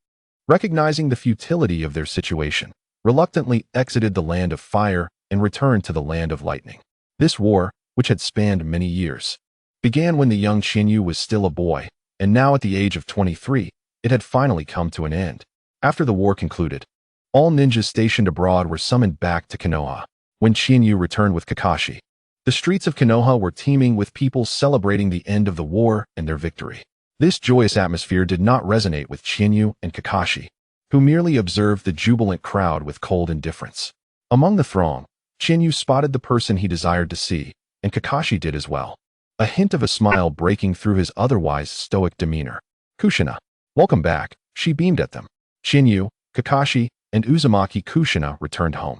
recognizing the futility of their situation, reluctantly exited the Land of Fire and returned to the Land of Lightning. This war, which had spanned many years, began when the young Chiyu was still a boy, and now at the age of 23, it had finally come to an end. After the war concluded, all ninjas stationed abroad were summoned back to Konoha. When Chiyu returned with Kakashi, the streets of Konoha were teeming with people celebrating the end of the war and their victory. This joyous atmosphere did not resonate with Chiyu and Kakashi, who merely observed the jubilant crowd with cold indifference. Among the throng, Chiyu spotted the person he desired to see, and Kakashi did as well, a hint of a smile breaking through his otherwise stoic demeanor. Kushina, welcome back, she beamed at them. Chiyu, Kakashi, and Uzumaki Kushina returned home.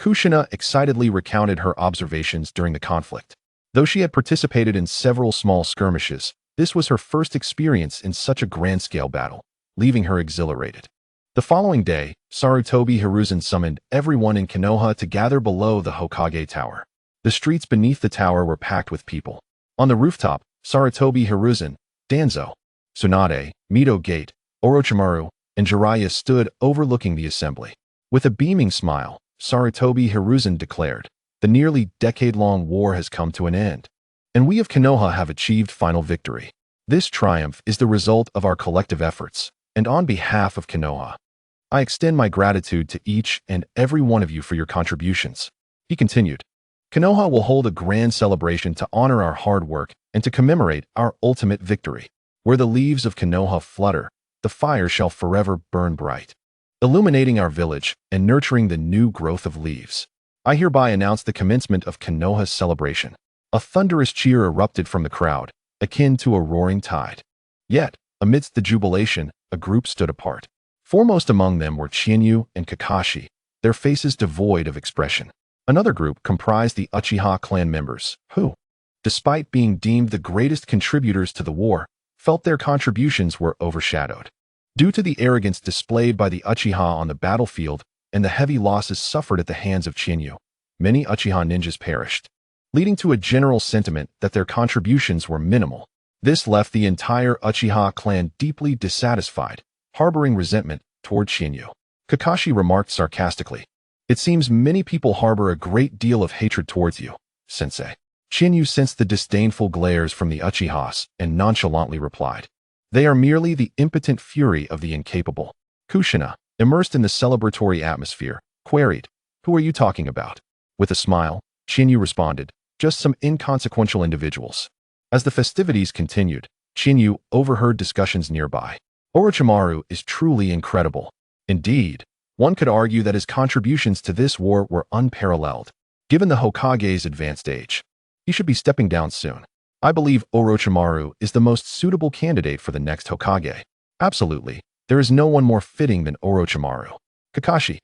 Kushina excitedly recounted her observations during the conflict. Though she had participated in several small skirmishes, this was her first experience in such a grand-scale battle, leaving her exhilarated. The following day, Sarutobi Hiruzen summoned everyone in Konoha to gather below the Hokage Tower. The streets beneath the tower were packed with people. On the rooftop, Sarutobi Hiruzen, Danzo, Tsunade, Mito Gate, Orochimaru, and Jiraiya stood overlooking the assembly. With a beaming smile, Sarutobi Hiruzen declared, "The nearly decade-long war has come to an end. and we of Konoha have achieved final victory. This triumph is the result of our collective efforts, and on behalf of Konoha, I extend my gratitude to each and every one of you for your contributions." He continued, "Konoha will hold a grand celebration to honor our hard work and to commemorate our ultimate victory. Where the leaves of Konoha flutter, the fire shall forever burn bright, illuminating our village and nurturing the new growth of leaves. I hereby announce the commencement of Konoha's celebration." A thunderous cheer erupted from the crowd, akin to a roaring tide. Yet, amidst the jubilation, a group stood apart. Foremost among them were Chiyu and Kakashi, their faces devoid of expression. Another group comprised the Uchiha clan members, who, despite being deemed the greatest contributors to the war, felt their contributions were overshadowed. Due to the arrogance displayed by the Uchiha on the battlefield and the heavy losses suffered at the hands of Chiyu, many Uchiha ninjas perished, leading to a general sentiment that their contributions were minimal. This left the entire Uchiha clan deeply dissatisfied, harboring resentment toward Chiyu. Kakashi remarked sarcastically, "It seems many people harbor a great deal of hatred towards you, sensei." Chiyu sensed the disdainful glares from the Uchihas and nonchalantly replied, "They are merely the impotent fury of the incapable." Kushina, immersed in the celebratory atmosphere, queried, "Who are you talking about?" With a smile, Chiyu responded, "Just some inconsequential individuals." As the festivities continued, Chiyu overheard discussions nearby. "Orochimaru is truly incredible. Indeed, one could argue that his contributions to this war were unparalleled. Given the Hokage's advanced age, he should be stepping down soon. I believe Orochimaru is the most suitable candidate for the next Hokage. Absolutely, there is no one more fitting than Orochimaru." Kakashi,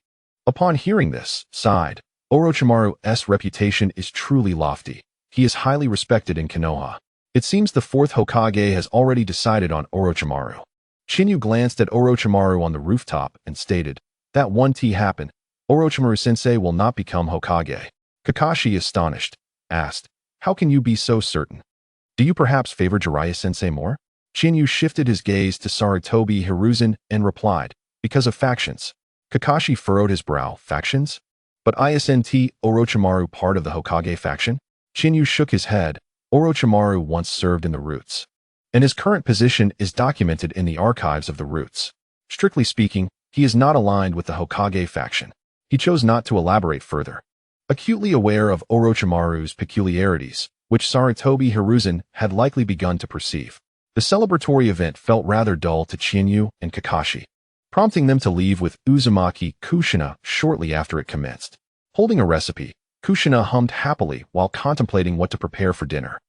upon hearing this, sighed. Orochimaru's reputation is truly lofty. He is highly respected in Konoha. It seems the fourth Hokage has already decided on Orochimaru. Chiyu glanced at Orochimaru on the rooftop and stated, "That one T happened. Orochimaru-sensei will not become Hokage." Kakashi, astonished, asked, "How can you be so certain? Do you perhaps favor Jiraiya-sensei more?" Chiyu shifted his gaze to Sarutobi Hiruzen and replied, "Because of factions." Kakashi furrowed his brow. "Factions? But isn't Orochimaru part of the Hokage faction?" Chiyu shook his head. "Orochimaru once served in the Roots, and his current position is documented in the archives of the Roots. Strictly speaking, he is not aligned with the Hokage faction." He chose not to elaborate further. Acutely aware of Orochimaru's peculiarities, which Sarutobi Hiruzen had likely begun to perceive, the celebratory event felt rather dull to Chiyu and Kakashi, prompting them to leave with Uzumaki Kushina shortly after it commenced. Holding a recipe, Kushina hummed happily while contemplating what to prepare for dinner.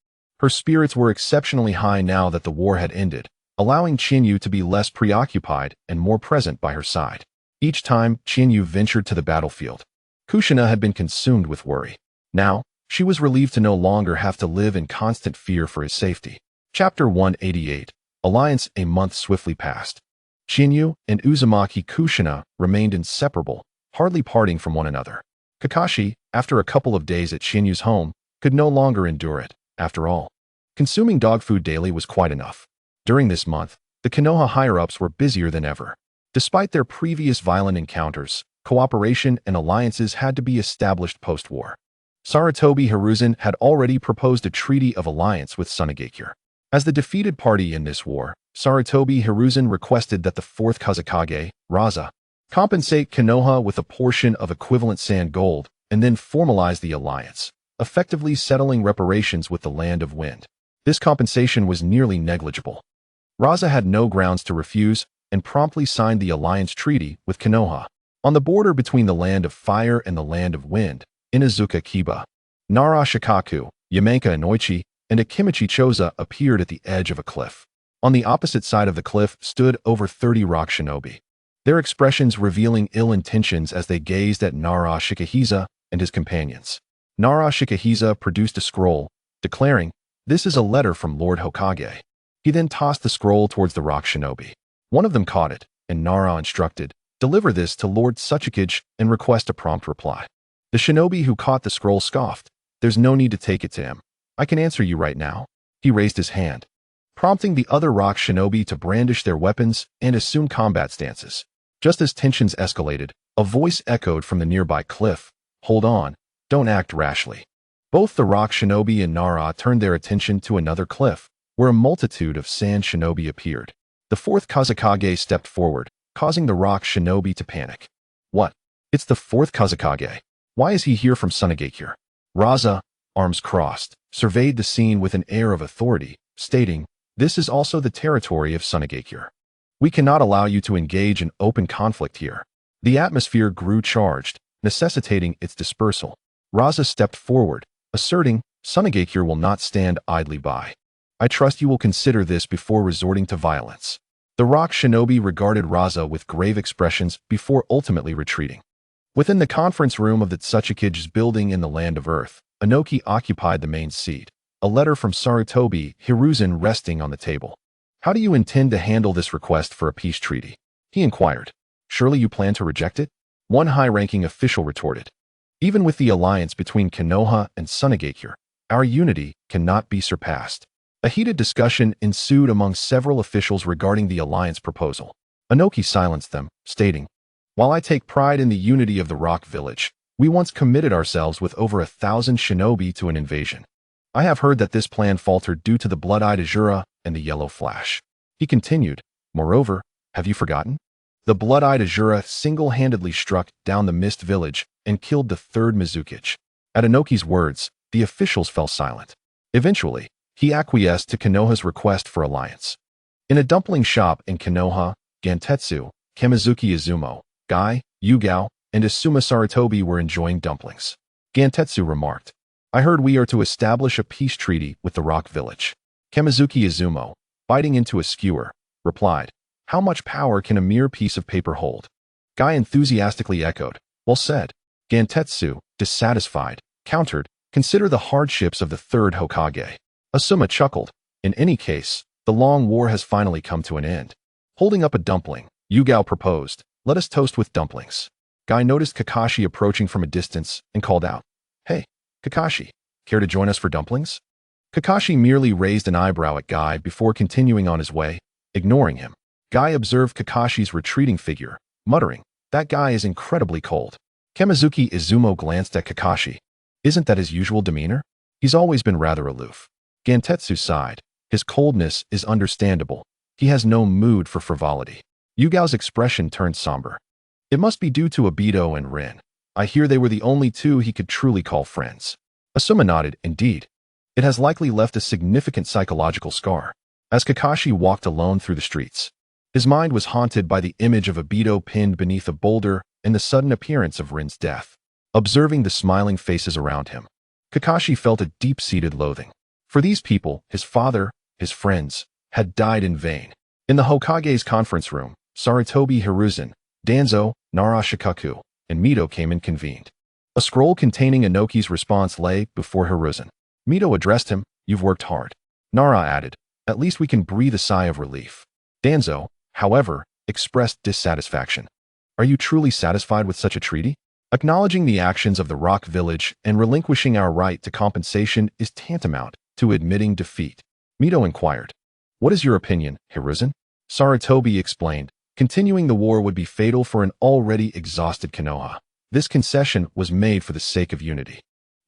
Her spirits were exceptionally high now that the war had ended, allowing Chiyu to be less preoccupied and more present by her side. Each time Chiyu ventured to the battlefield, Kushina had been consumed with worry. Now, she was relieved to no longer have to live in constant fear for his safety. Chapter 188, Alliance. A month swiftly passed. Chiyu and Uzumaki Kushina remained inseparable, hardly parting from one another. Kakashi, after a couple of days at Chinyu's home, could no longer endure it. After all, consuming dog food daily was quite enough. During this month, the Konoha higher-ups were busier than ever. Despite their previous violent encounters, cooperation and alliances had to be established post-war. Sarutobi Hiruzen had already proposed a treaty of alliance with Tsunagakure. As the defeated party in this war, Sarutobi Hiruzen requested that the fourth Kazekage, Raza, compensate Konoha with a portion of equivalent sand gold and then formalize the alliance, effectively settling reparations with the Land of Wind. This compensation was nearly negligible. Raza had no grounds to refuse and promptly signed the alliance treaty with Konoha. On the border between the Land of Fire and the Land of Wind, Inazuka Kiba, Nara Shikaku, Yamenka Inoichi, and Akimichi Choza appeared at the edge of a cliff. On the opposite side of the cliff stood over 30 rock shinobi, their expressions revealing ill intentions as they gazed at Nara Shikahisa and his companions. Nara Shikahisa produced a scroll, declaring, "This is a letter from Lord Hokage." He then tossed the scroll towards the rock shinobi. One of them caught it, and Nara instructed, "Deliver this to Lord Tsuchikage and request a prompt reply." The shinobi who caught the scroll scoffed, "There's no need to take it to him. I can answer you right now." He raised his hand, prompting the other rock shinobi to brandish their weapons and assume combat stances. Just as tensions escalated, a voice echoed from the nearby cliff, "Hold on, don't act rashly." Both the rock shinobi and Nara turned their attention to another cliff, where a multitude of sand shinobi appeared. The fourth Kazekage stepped forward, causing the rock shinobi to panic. What? It's the fourth Kazekage. Why is he here from Sunagakure? Raza, arms crossed, surveyed the scene with an air of authority, stating, "This is also the territory of Sunagakure. We cannot allow you to engage in open conflict here." The atmosphere grew charged, necessitating its dispersal. Raza stepped forward, asserting, "Sunagakure will not stand idly by. I trust you will consider this before resorting to violence." The rock shinobi regarded Raza with grave expressions before ultimately retreating. Within the conference room of the Tsuchikige's building in the Land of Earth, Inoki occupied the main seat, a letter from Sarutobi Hiruzen resting on the table. "How do you intend to handle this request for a peace treaty?" he inquired. "Surely you plan to reject it?" One high-ranking official retorted. "Even with the alliance between Konoha and Sunagakure, our unity cannot be surpassed." A heated discussion ensued among several officials regarding the alliance proposal. Inoki silenced them, stating, "While I take pride in the unity of the Rock Village, we once committed ourselves with over 1,000 shinobi to an invasion. I have heard that this plan faltered due to the blood-eyed Azura and the Yellow Flash." He continued, "Moreover, have you forgotten? The blood-eyed Azura single-handedly struck down the Mist Village and killed the third Mizukage." At Inoki's words, the officials fell silent. Eventually, he acquiesced to Konoha's request for alliance. In a dumpling shop in Konoha, Gantetsu, Kamizuki Izumo, Guy, Yugao, and Asuma Sarutobi were enjoying dumplings. Gantetsu remarked, "I heard we are to establish a peace treaty with the Rock Village." Kamizuki Izumo, biting into a skewer, replied, "How much power can a mere piece of paper hold?" Guy enthusiastically echoed, "Well said." Gantetsu, dissatisfied, countered, "Consider the hardships of the third Hokage." Asuma chuckled, "In any case, the long war has finally come to an end." Holding up a dumpling, Yugao proposed, "Let us toast with dumplings." Guy noticed Kakashi approaching from a distance and called out, "Hey, Kakashi, care to join us for dumplings?" Kakashi merely raised an eyebrow at Guy before continuing on his way, ignoring him. Guy observed Kakashi's retreating figure, muttering, "That guy is incredibly cold." Kamizuki Izumo glanced at Kakashi. "Isn't that his usual demeanor? He's always been rather aloof." Gantetsu sighed. "His coldness is understandable. He has no mood for frivolity." Yugao's expression turned somber. "It must be due to Obito and Rin. I hear they were the only two he could truly call friends." Asuma nodded, "Indeed. It has likely left a significant psychological scar." As Kakashi walked alone through the streets, his mind was haunted by the image of Obito pinned beneath a boulder and the sudden appearance of Rin's death. Observing the smiling faces around him, Kakashi felt a deep-seated loathing. For these people, his father, his friends, had died in vain. In the Hokage's conference room, Sarutobi Hiruzen, Danzo, Nara Shikaku, and Mito came and convened. A scroll containing Inoki's response lay before Hiruzen. Mito addressed him, "You've worked hard." Nara added, "At least we can breathe a sigh of relief." Danzo, however, expressed dissatisfaction. "Are you truly satisfied with such a treaty? Acknowledging the actions of the Rock Village and relinquishing our right to compensation is tantamount to admitting defeat." Mito inquired, "What is your opinion, Hiruzen?" Sarutobi explained, "Continuing the war would be fatal for an already exhausted Konoha. This concession was made for the sake of unity."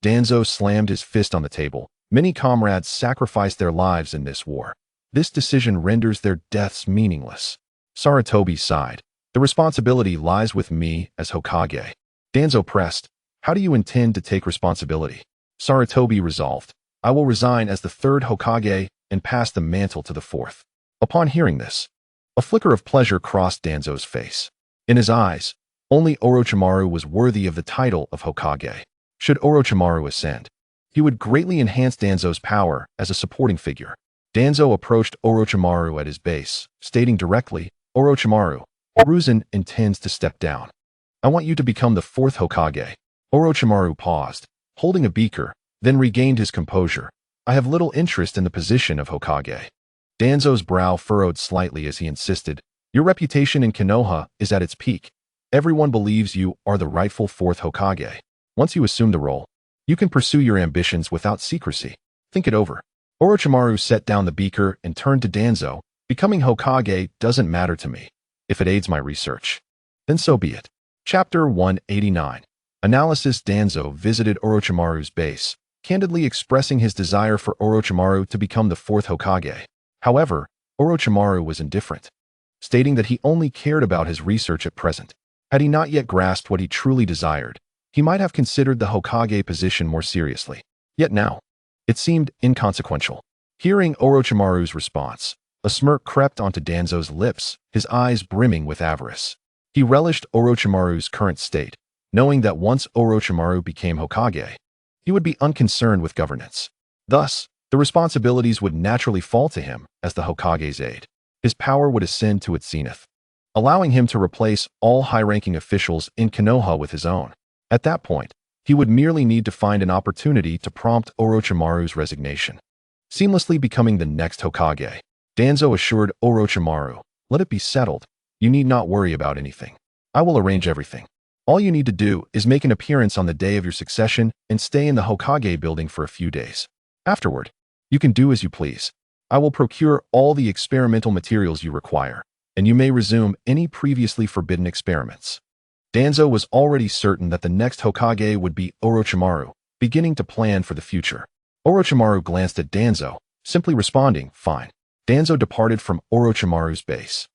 Danzo slammed his fist on the table. "Many comrades sacrificed their lives in this war. This decision renders their deaths meaningless." Sarutobi sighed. "The responsibility lies with me as Hokage." Danzo pressed, "How do you intend to take responsibility?" Sarutobi resolved, "I will resign as the third Hokage and pass the mantle to the fourth." Upon hearing this, a flicker of pleasure crossed Danzo's face. In his eyes, only Orochimaru was worthy of the title of Hokage. Should Orochimaru ascend, he would greatly enhance Danzo's power as a supporting figure. Danzo approached Orochimaru at his base, stating directly, "Orochimaru, Hiruzen intends to step down. I want you to become the fourth Hokage." Orochimaru paused, holding a beaker, then regained his composure. "I have little interest in the position of Hokage." Danzo's brow furrowed slightly as he insisted, "Your reputation in Konoha is at its peak. Everyone believes you are the rightful fourth Hokage. Once you assume the role, you can pursue your ambitions without secrecy. Think it over." Orochimaru set down the beaker and turned to Danzo, "Becoming Hokage doesn't matter to me. If it aids my research, then so be it." Chapter 189. Analysis. Danzo visited Orochimaru's base, candidly expressing his desire for Orochimaru to become the fourth Hokage. However, Orochimaru was indifferent, stating that he only cared about his research at present. Had he not yet grasped what he truly desired, he might have considered the Hokage position more seriously. Yet now, it seemed inconsequential. Hearing Orochimaru's response, a smirk crept onto Danzo's lips, his eyes brimming with avarice. He relished Orochimaru's current state, knowing that once Orochimaru became Hokage, he would be unconcerned with governance. Thus, the responsibilities would naturally fall to him as the Hokage's aide. His power would ascend to its zenith, allowing him to replace all high-ranking officials in Konoha with his own. At that point, he would merely need to find an opportunity to prompt Orochimaru's resignation, seamlessly becoming the next Hokage. Danzo assured Orochimaru, "Let it be settled. You need not worry about anything. I will arrange everything. All you need to do is make an appearance on the day of your succession and stay in the Hokage building for a few days. Afterward, you can do as you please. I will procure all the experimental materials you require, and you may resume any previously forbidden experiments." Danzo was already certain that the next Hokage would be Orochimaru, beginning to plan for the future. Orochimaru glanced at Danzo, simply responding, "Fine." Danzo departed from Orochimaru's base.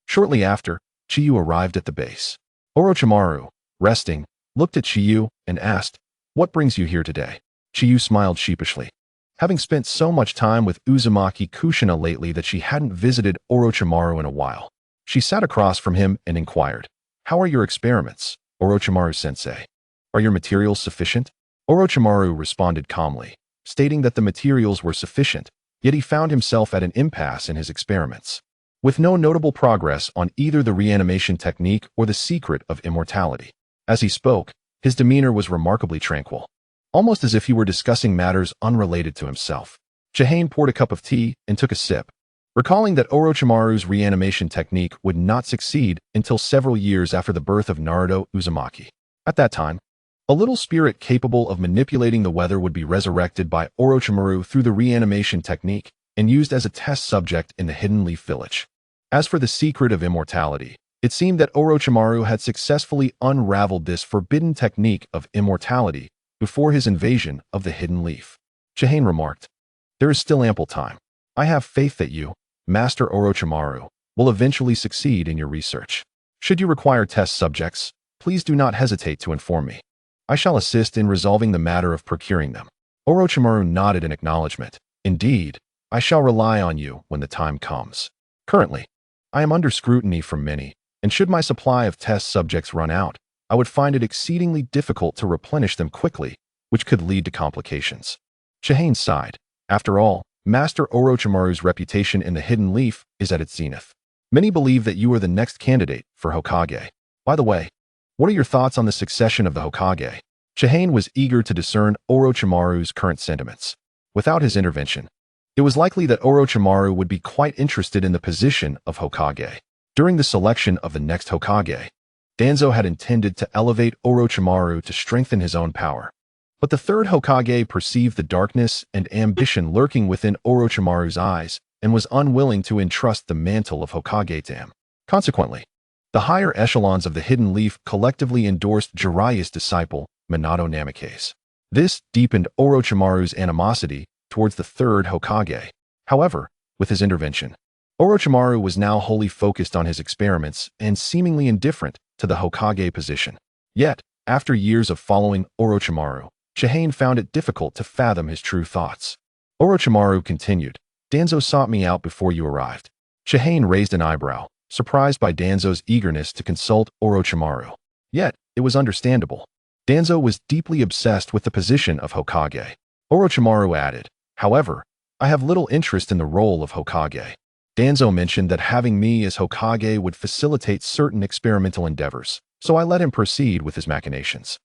Shortly after, Chiyu arrived at the base. Orochimaru, resting, looked at Chiyu and asked, "What brings you here today?" Chiyu smiled sheepishly, having spent so much time with Uzumaki Kushina lately that she hadn't visited Orochimaru in a while. She sat across from him and inquired, "How are your experiments, Orochimaru-sensei? Are your materials sufficient?" Orochimaru responded calmly, stating that the materials were sufficient, yet he found himself at an impasse in his experiments, with no notable progress on either the reanimation technique or the secret of immortality. As he spoke, his demeanor was remarkably tranquil, almost as if he were discussing matters unrelated to himself. Chihane poured a cup of tea and took a sip, recalling that Orochimaru's reanimation technique would not succeed until several years after the birth of Naruto Uzumaki. At that time, a little spirit capable of manipulating the weather would be resurrected by Orochimaru through the reanimation technique and used as a test subject in the Hidden Leaf Village. As for the secret of immortality, it seemed that Orochimaru had successfully unraveled this forbidden technique of immortality before his invasion of the Hidden Leaf. Chihane remarked, "There is still ample time. I have faith that you, Master Orochimaru, will eventually succeed in your research. Should you require test subjects, please do not hesitate to inform me. I shall assist in resolving the matter of procuring them." Orochimaru nodded in acknowledgement. "Indeed, I shall rely on you when the time comes. Currently, I am under scrutiny from many, and should my supply of test subjects run out, I would find it exceedingly difficult to replenish them quickly, which could lead to complications." Chihane sighed. After all, Master Orochimaru's reputation in the Hidden Leaf is at its zenith. Many believe that you are the next candidate for Hokage. By the way, what are your thoughts on the succession of the Hokage? Chihane was eager to discern Orochimaru's current sentiments. Without his intervention, it was likely that Orochimaru would be quite interested in the position of Hokage. During the selection of the next Hokage, Danzo had intended to elevate Orochimaru to strengthen his own power. But the third Hokage perceived the darkness and ambition lurking within Orochimaru's eyes and was unwilling to entrust the mantle of Hokage to him. Consequently, the higher echelons of the Hidden Leaf collectively endorsed Jiraiya's disciple, Minato Namikaze. This deepened Orochimaru's animosity towards the third Hokage. However, with his intervention, Orochimaru was now wholly focused on his experiments and seemingly indifferent to the Hokage position. Yet, after years of following Orochimaru, Chihane found it difficult to fathom his true thoughts. Orochimaru continued, "Danzo sought me out before you arrived." Chihane raised an eyebrow, surprised by Danzo's eagerness to consult Orochimaru. Yet, it was understandable. Danzo was deeply obsessed with the position of Hokage. Orochimaru added, "However, I have little interest in the role of Hokage. Danzo mentioned that having me as Hokage would facilitate certain experimental endeavors, so I let him proceed with his machinations."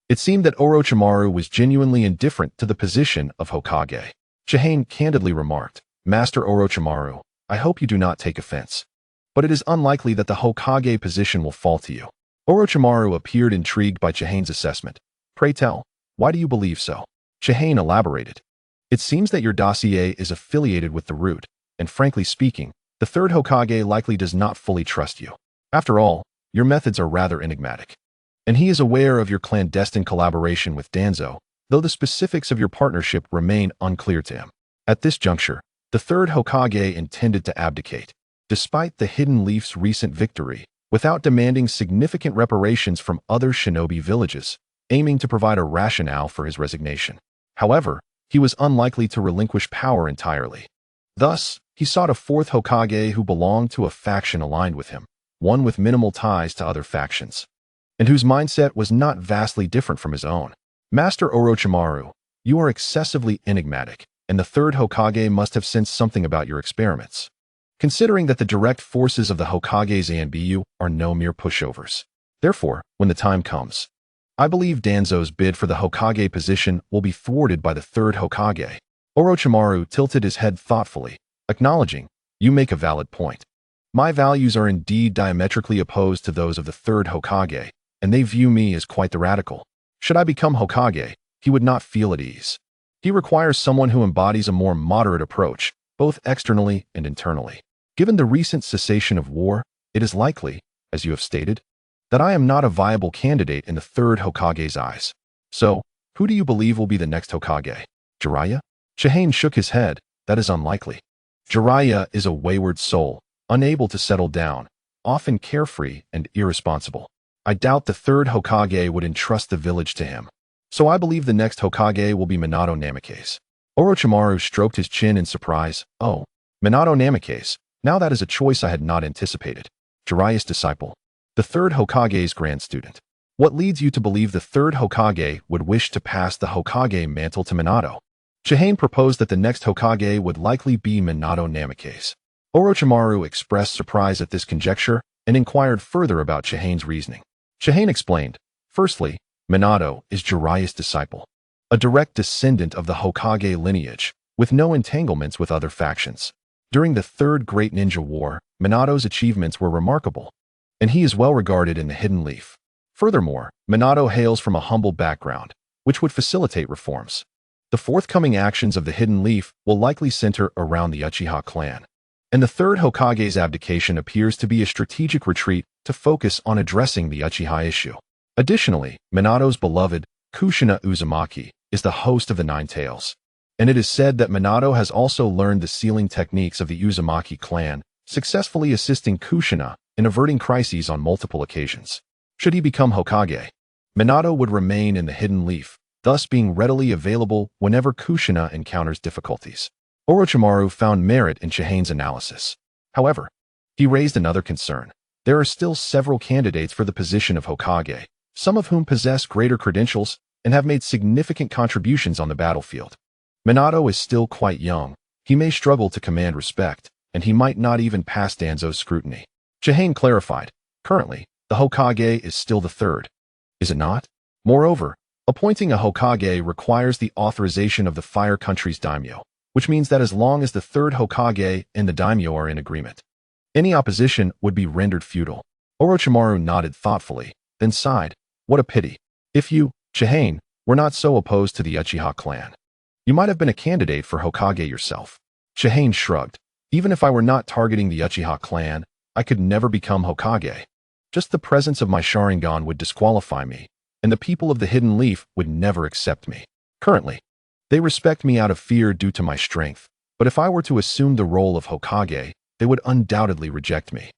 It seemed that Orochimaru was genuinely indifferent to the position of Hokage. Chihane candidly remarked, "Master Orochimaru, I hope you do not take offense, but it is unlikely that the Hokage position will fall to you." Orochimaru appeared intrigued by Chihane's assessment. "Pray tell, why do you believe so?" Chihane elaborated, "It seems that your dossier is affiliated with the Root, and frankly speaking, the third Hokage likely does not fully trust you. After all, your methods are rather enigmatic. And he is aware of your clandestine collaboration with Danzo, though the specifics of your partnership remain unclear to him. At this juncture, the third Hokage intended to abdicate, despite the Hidden Leaf's recent victory, without demanding significant reparations from other shinobi villages, aiming to provide a rationale for his resignation. However, he was unlikely to relinquish power entirely. Thus, he sought a fourth Hokage who belonged to a faction aligned with him, one with minimal ties to other factions, and whose mindset was not vastly different from his own. Master Orochimaru, you are excessively enigmatic, and the third Hokage must have sensed something about your experiments. Considering that the direct forces of the Hokage's Anbu are no mere pushovers. Therefore, when the time comes, I believe Danzo's bid for the Hokage position will be thwarted by the third Hokage. Orochimaru tilted his head thoughtfully, acknowledging, you make a valid point. My values are indeed diametrically opposed to those of the third Hokage, and they view me as quite the radical. Should I become Hokage, he would not feel at ease. He requires someone who embodies a more moderate approach, both externally and internally. Given the recent cessation of war, it is likely, as you have stated, that I am not a viable candidate in the third Hokage's eyes. So, who do you believe will be the next Hokage? Jiraiya? Chihane shook his head. That is unlikely. Jiraiya is a wayward soul, unable to settle down, often carefree and irresponsible. I doubt the third Hokage would entrust the village to him. So I believe the next Hokage will be Minato Namikaze. Orochimaru stroked his chin in surprise. Oh, Minato Namikaze. Now that is a choice I had not anticipated. Jiraiya's disciple. The third Hokage's grand student. What leads you to believe the third Hokage would wish to pass the Hokage mantle to Minato? Chihane proposed that the next Hokage would likely be Minato Namikaze. Orochimaru expressed surprise at this conjecture and inquired further about Chihane's reasoning. Chihane explained, firstly, Minato is Jiraiya's disciple, a direct descendant of the Hokage lineage, with no entanglements with other factions. During the Third Great Ninja War, Minato's achievements were remarkable, and he is well regarded in the Hidden Leaf. Furthermore, Minato hails from a humble background, which would facilitate reforms. The forthcoming actions of the Hidden Leaf will likely center around the Uchiha clan, and the third Hokage's abdication appears to be a strategic retreat to focus on addressing the Uchiha issue. Additionally, Minato's beloved, Kushina Uzumaki, is the host of the Nine Tails, and it is said that Minato has also learned the sealing techniques of the Uzumaki clan, successfully assisting Kushina in averting crises on multiple occasions. Should he become Hokage, Minato would remain in the Hidden Leaf, thus being readily available whenever Kushina encounters difficulties. Orochimaru found merit in Chihane's analysis. However, he raised another concern. There are still several candidates for the position of Hokage, some of whom possess greater credentials and have made significant contributions on the battlefield. Minato is still quite young. He may struggle to command respect, and he might not even pass Danzo's scrutiny. Chihane clarified, currently, the Hokage is still the third. Is it not? Moreover, appointing a Hokage requires the authorization of the Fire Country's daimyo, which means that as long as the third Hokage and the daimyo are in agreement, any opposition would be rendered futile. Orochimaru nodded thoughtfully, then sighed. What a pity. If you, Chihane, were not so opposed to the Uchiha clan, you might have been a candidate for Hokage yourself. Chihane shrugged. Even if I were not targeting the Uchiha clan, I could never become Hokage. Just the presence of my Sharingan would disqualify me, and the people of the Hidden Leaf would never accept me. Currently, they respect me out of fear due to my strength, but if I were to assume the role of Hokage, they would undoubtedly reject me,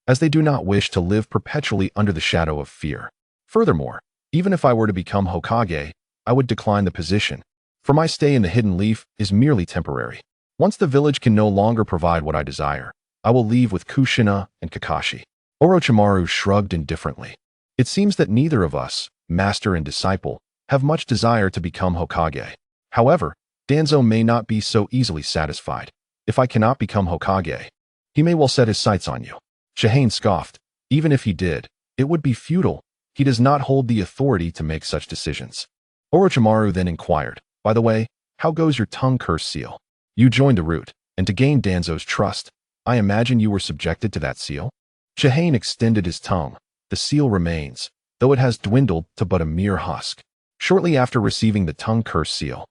as they do not wish to live perpetually under the shadow of fear. Furthermore, even if I were to become Hokage, I would decline the position, for my stay in the Hidden Leaf is merely temporary. Once the village can no longer provide what I desire, I will leave with Kushina and Kakashi. Orochimaru shrugged indifferently. It seems that neither of us, master and disciple, have much desire to become Hokage. However, Danzo may not be so easily satisfied. If I cannot become Hokage, he may well set his sights on you. Chihane scoffed. Even if he did, it would be futile. He does not hold the authority to make such decisions. Orochimaru then inquired, by the way, how goes your tongue curse seal? You joined the route, and to gain Danzo's trust, I imagine you were subjected to that seal? Chihane extended his tongue. The seal remains, though it has dwindled to but a mere husk. Shortly after receiving the tongue curse seal,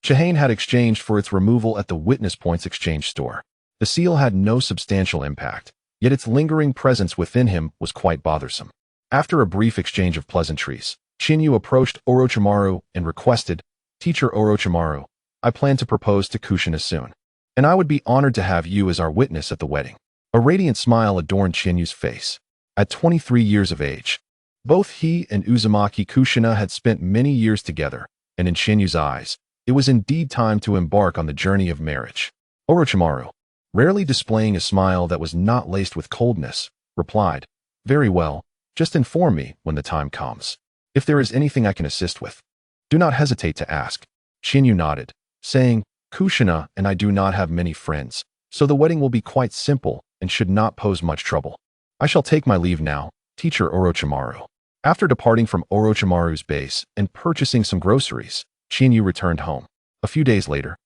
Chihane had exchanged for its removal at the Witness Points exchange store. The seal had no substantial impact, yet its lingering presence within him was quite bothersome. After a brief exchange of pleasantries, Chiyu approached Orochimaru and requested, Teacher Orochimaru, I plan to propose to Kushina soon, and I would be honored to have you as our witness at the wedding. A radiant smile adorned Chinyu's face. At 23 years of age, both he and Uzumaki Kushina had spent many years together, and in Chinyu's eyes, it was indeed time to embark on the journey of marriage. Orochimaru, rarely displaying a smile that was not laced with coldness, replied, "Very well, just inform me when the time comes. If there is anything I can assist with, do not hesitate to ask." Chinyu nodded, saying, "Kushina and I do not have many friends, so the wedding will be quite simple and should not pose much trouble. I shall take my leave now, Teacher Orochimaru." After departing from Orochimaru's base and purchasing some groceries, Chinyu returned home. A few days later,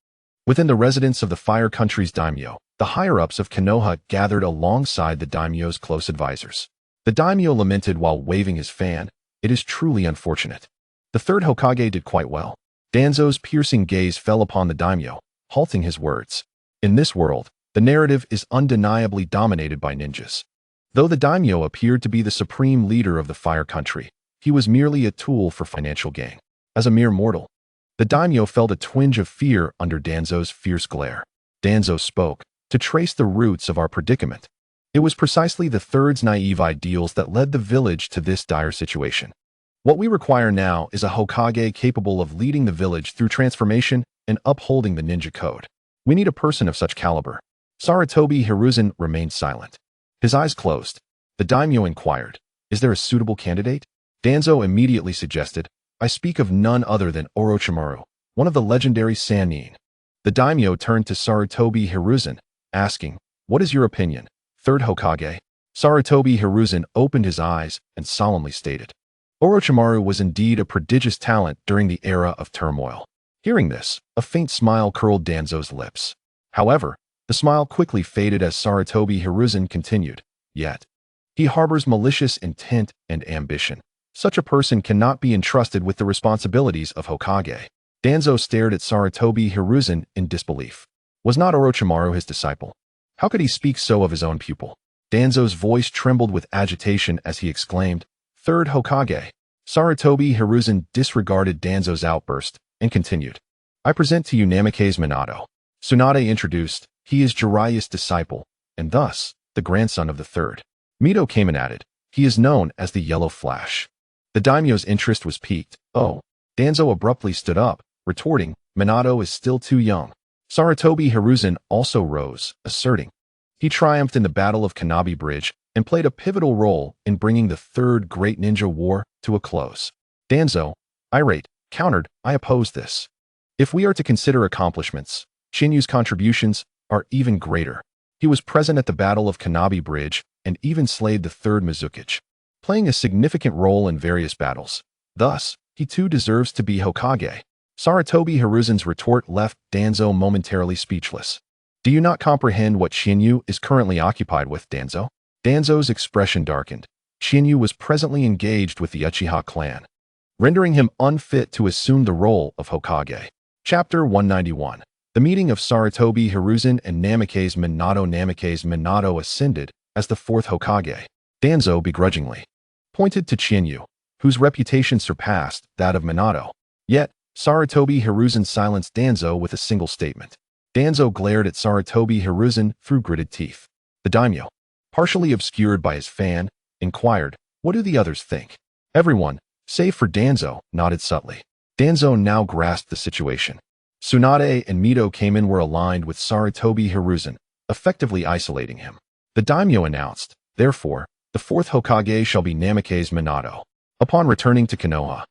within the residence of the Fire Country's daimyo, the higher-ups of Konoha gathered alongside the daimyo's close advisors. The daimyo lamented while waving his fan, "It is truly unfortunate. The third Hokage did quite well." Danzo's piercing gaze fell upon the daimyo, halting his words. In this world, the narrative is undeniably dominated by ninjas. Though the daimyo appeared to be the supreme leader of the Fire Country, he was merely a tool for financial gain. As a mere mortal, the daimyo felt a twinge of fear under Danzo's fierce glare. Danzo spoke, "To trace the roots of our predicament, it was precisely the third's naive ideals that led the village to this dire situation. What we require now is a Hokage capable of leading the village through transformation and upholding the ninja code. We need a person of such caliber." Sarutobi Hiruzen remained silent. His eyes closed. The daimyo inquired, "Is there a suitable candidate?" Danzo immediately suggested, "I speak of none other than Orochimaru, one of the legendary Sannin." The daimyo turned to Sarutobi Hiruzen, asking, "What is your opinion, third Hokage?" Sarutobi Hiruzen opened his eyes and solemnly stated, "Orochimaru was indeed a prodigious talent during the era of turmoil." Hearing this, a faint smile curled Danzo's lips. However, the smile quickly faded as Sarutobi Hiruzen continued, "Yet, he harbors malicious intent and ambition. Such a person cannot be entrusted with the responsibilities of Hokage." Danzo stared at Sarutobi Hiruzen in disbelief. Was not Orochimaru his disciple? How could he speak so of his own pupil? Danzo's voice trembled with agitation as he exclaimed, "Third Hokage." Sarutobi Hiruzen disregarded Danzo's outburst and continued, "I present to you Namikaze Minato." Tsunade introduced, "He is Jiraiya's disciple, and thus, the grandson of the third." Mito came and added, "He is known as the Yellow Flash." The daimyo's interest was piqued. "Oh." Danzo abruptly stood up, retorting, "Minato is still too young." Sarutobi Hiruzen also rose, asserting, "He triumphed in the Battle of Kanabi Bridge and played a pivotal role in bringing the third great ninja war to a close." Danzo, irate, countered, "I oppose this. If we are to consider accomplishments, Chinyu's contributions are even greater. He was present at the Battle of Kanabi Bridge and even slayed the third Mizukage, playing a significant role in various battles. Thus, he too deserves to be Hokage." Sarutobi Hiruzen's retort left Danzo momentarily speechless. "Do you not comprehend what Chinyu is currently occupied with, Danzo?" Danzo's expression darkened. Chinyu was presently engaged with the Uchiha clan, rendering him unfit to assume the role of Hokage. Chapter 191. The meeting of Sarutobi Hiruzen and Namikaze Minato. Namikaze Minato ascended as the fourth Hokage. Danzo begrudgingly pointed to Chinyu, whose reputation surpassed that of Minato. Yet, Sarutobi Hiruzen silenced Danzo with a single statement. Danzo glared at Sarutobi Hiruzen through gritted teeth. The daimyo, partially obscured by his fan, inquired, "What do the others think?" Everyone, save for Danzo, nodded subtly. Danzo now grasped the situation. Tsunade and Mito came in were aligned with Sarutobi Hiruzen, effectively isolating him. The daimyo announced, "Therefore, the fourth Hokage shall be Namikaze Minato." Upon returning to Konoha,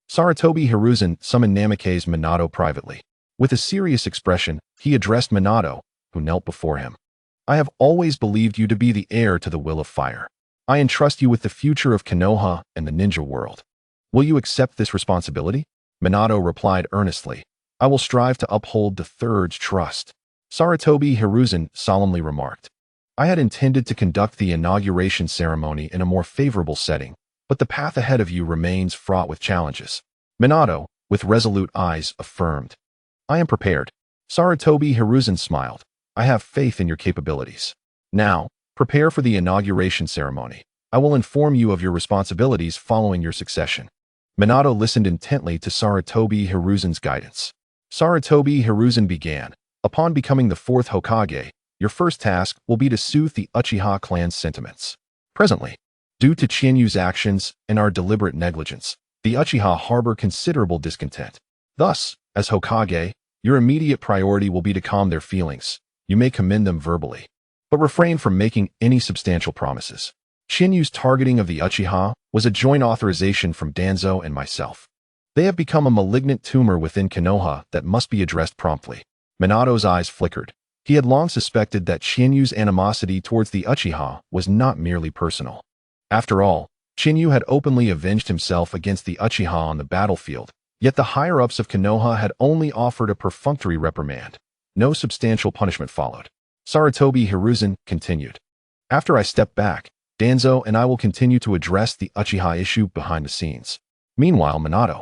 Sarutobi Hiruzen summoned Namikaze Minato privately. With a serious expression, he addressed Minato, who knelt before him. "I have always believed you to be the heir to the Will of Fire. I entrust you with the future of Konoha and the ninja world. Will you accept this responsibility?" Minato replied earnestly, "I will strive to uphold the third's trust." Sarutobi Hiruzen solemnly remarked, "I had intended to conduct the inauguration ceremony in a more favorable setting, but the path ahead of you remains fraught with challenges." Minato, with resolute eyes, affirmed, "I am prepared." Sarutobi Hiruzen smiled, "I have faith in your capabilities. Now, prepare for the inauguration ceremony. I will inform you of your responsibilities following your succession." Minato listened intently to Sarutobi Hiruzen's guidance. Sarutobi Hiruzen began. Upon becoming the fourth Hokage, your first task will be to soothe the Uchiha clan's sentiments. Presently, due to Chinyu's actions and our deliberate negligence, the Uchiha harbor considerable discontent. Thus, as Hokage, your immediate priority will be to calm their feelings. You may commend them verbally, but refrain from making any substantial promises. Chinyu's targeting of the Uchiha was a joint authorization from Danzo and myself. They have become a malignant tumor within Konoha that must be addressed promptly. Minato's eyes flickered. He had long suspected that Chinyu's animosity towards the Uchiha was not merely personal. After all, Chinyu had openly avenged himself against the Uchiha on the battlefield, yet the higher-ups of Konoha had only offered a perfunctory reprimand. No substantial punishment followed. Sarutobi Hiruzen continued. After I step back, Danzo and I will continue to address the Uchiha issue behind the scenes. Meanwhile, Minato,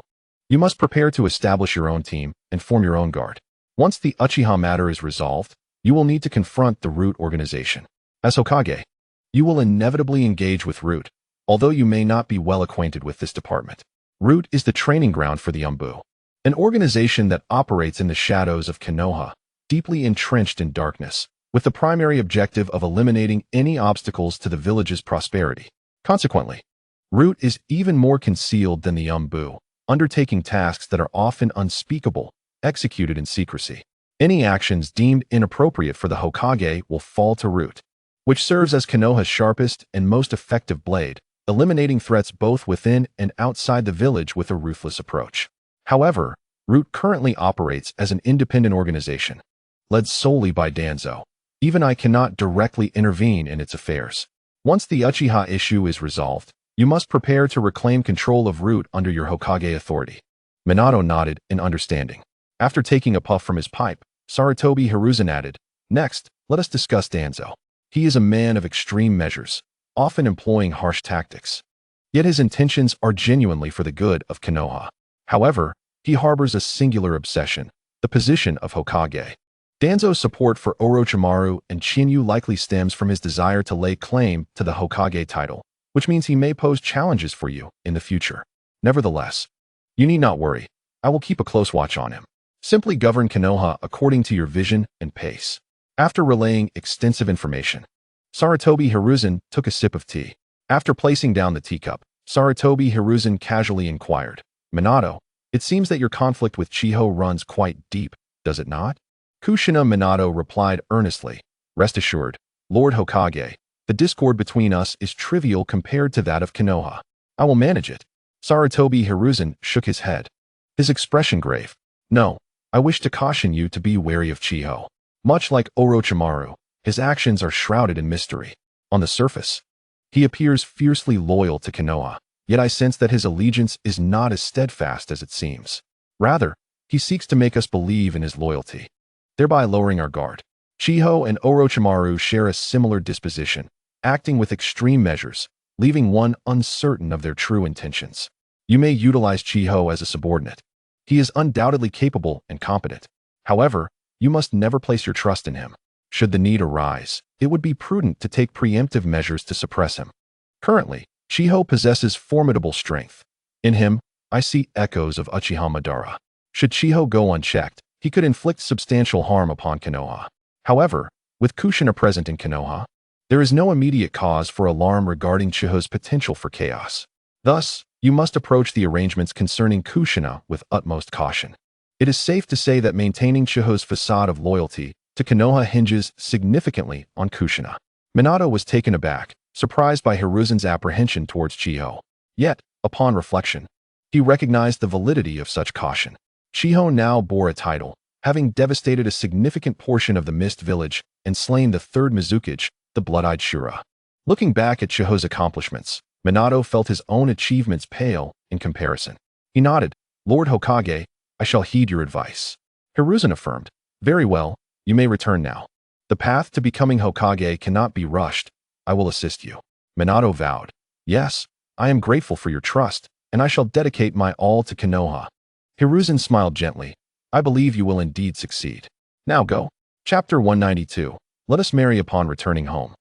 you must prepare to establish your own team and form your own guard. Once the Uchiha matter is resolved, you will need to confront the Root organization. As Hokage, you will inevitably engage with Root, although you may not be well acquainted with this department. Root is the training ground for the Umbu, an organization that operates in the shadows of Konoha, deeply entrenched in darkness, with the primary objective of eliminating any obstacles to the village's prosperity. Consequently, Root is even more concealed than the Umbu, undertaking tasks that are often unspeakable, executed in secrecy. Any actions deemed inappropriate for the Hokage will fall to Root, which serves as Konoha's sharpest and most effective blade, eliminating threats both within and outside the village with a ruthless approach. However, Root currently operates as an independent organization, led solely by Danzo. Even I cannot directly intervene in its affairs. Once the Uchiha issue is resolved, you must prepare to reclaim control of Root under your Hokage authority. Minato nodded in understanding. After taking a puff from his pipe, Sarutobi Hiruzen added, Next, let us discuss Danzo. He is a man of extreme measures, often employing harsh tactics. Yet his intentions are genuinely for the good of Konoha. However, he harbors a singular obsession, the position of Hokage. Danzo's support for Orochimaru and Chinyu likely stems from his desire to lay claim to the Hokage title, which means he may pose challenges for you in the future. Nevertheless, you need not worry. I will keep a close watch on him. Simply govern Konoha according to your vision and pace. After relaying extensive information, Sarutobi Hiruzen took a sip of tea. After placing down the teacup, Sarutobi Hiruzen casually inquired, Minato, it seems that your conflict with Chiho runs quite deep, does it not? Kushina Minato replied earnestly, Rest assured, Lord Hokage, the discord between us is trivial compared to that of Konoha. I will manage it. Sarutobi Hiruzen shook his head, his expression grave. No, I wish to caution you to be wary of Chiho. Much like Orochimaru, his actions are shrouded in mystery. On the surface, he appears fiercely loyal to Konoha, yet I sense that his allegiance is not as steadfast as it seems. Rather, he seeks to make us believe in his loyalty, thereby lowering our guard. Chiho and Orochimaru share a similar disposition, acting with extreme measures, leaving one uncertain of their true intentions. You may utilize Chiho as a subordinate. He is undoubtedly capable and competent. However, you must never place your trust in him. Should the need arise, it would be prudent to take preemptive measures to suppress him. Currently, Chiho possesses formidable strength. In him, I see echoes of Uchiha Madara. Should Chiho go unchecked, he could inflict substantial harm upon Konoha. However, with Kushina present in Konoha, there is no immediate cause for alarm regarding Chiho's potential for chaos. Thus, you must approach the arrangements concerning Kushina with utmost caution. It is safe to say that maintaining Chiho's facade of loyalty to Konoha hinges significantly on Kushina. Minato was taken aback, surprised by Hiruzen's apprehension towards Chiho. Yet, upon reflection, he recognized the validity of such caution. Chiho now bore a title, having devastated a significant portion of the Mist Village and slain the third Mizukage, the Blood-Eyed Shura. Looking back at Chiho's accomplishments, Minato felt his own achievements pale in comparison. He nodded, Lord Hokage, I shall heed your advice. Hiruzen affirmed, Very well, you may return now. The path to becoming Hokage cannot be rushed. I will assist you. Minato vowed, Yes, I am grateful for your trust, and I shall dedicate my all to Konoha. Hiruzen smiled gently, I believe you will indeed succeed. Now go. Chapter 192. Let us marry upon returning home.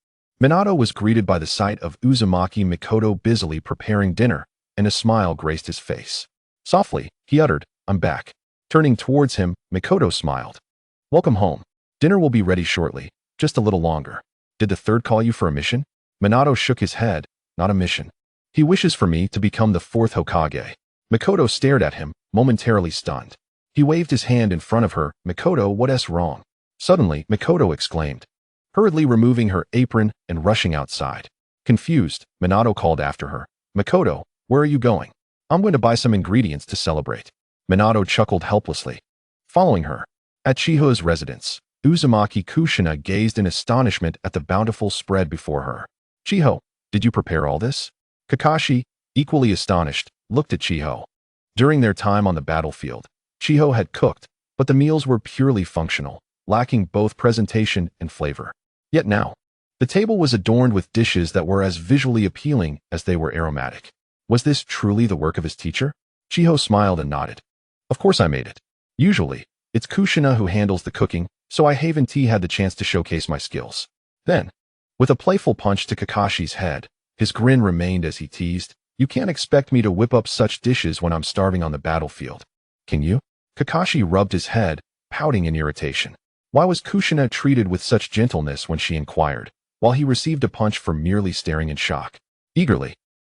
Minato was greeted by the sight of Uzumaki Mikoto busily preparing dinner, and a smile graced his face. Softly, he uttered, "I'm back." Turning towards him, Mikoto smiled. "Welcome home. Dinner will be ready shortly, just a little longer. Did the third call you for a mission?" Minato shook his head. "Not a mission. He wishes for me to become the fourth Hokage." Mikoto stared at him, momentarily stunned. He waved his hand in front of her. "Mikoto, what's wrong?" Suddenly, Mikoto exclaimed, hurriedly removing her apron and rushing outside. Confused, Minato called after her, "Mikoto, where are you going?" "I'm going to buy some ingredients to celebrate." Minato chuckled helplessly. Following her, at Chiyo's residence, Uzumaki Kushina gazed in astonishment at the bountiful spread before her. "Chiyo, did you prepare all this?" Kakashi, equally astonished, looked at Chiyo. During their time on the battlefield, Chiyo had cooked, but the meals were purely functional, lacking both presentation and flavor. Yet now, the table was adorned with dishes that were as visually appealing as they were aromatic. Was this truly the work of his teacher? Chiyo smiled and nodded. "Of course I made it. Usually, it's Kushina who handles the cooking, so I haven't had the chance to showcase my skills." Then, with a playful punch to Kakashi's head, his grin remained as he teased, "You can't expect me to whip up such dishes when I'm starving on the battlefield. Can you?" Kakashi rubbed his head, pouting in irritation. Why was Kushina treated with such gentleness when she inquired, while he received a punch for merely staring in shock? Eagerly,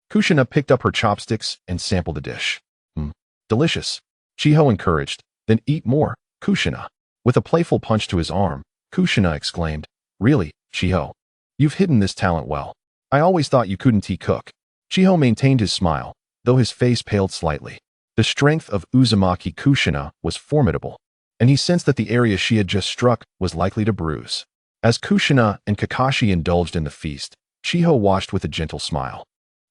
Kushina picked up her chopsticks and sampled the dish. Delicious. Chiyo encouraged. "Then eat more, Kushina." With a playful punch to his arm, Kushina exclaimed, "Really, Chiyo? You've hidden this talent well. I always thought you couldn't cook." Chiyo maintained his smile, though his face paled slightly. The strength of Uzumaki Kushina was formidable, and he sensed that the area she had just struck was likely to bruise. As Kushina and Kakashi indulged in the feast, Chiyo watched with a gentle smile.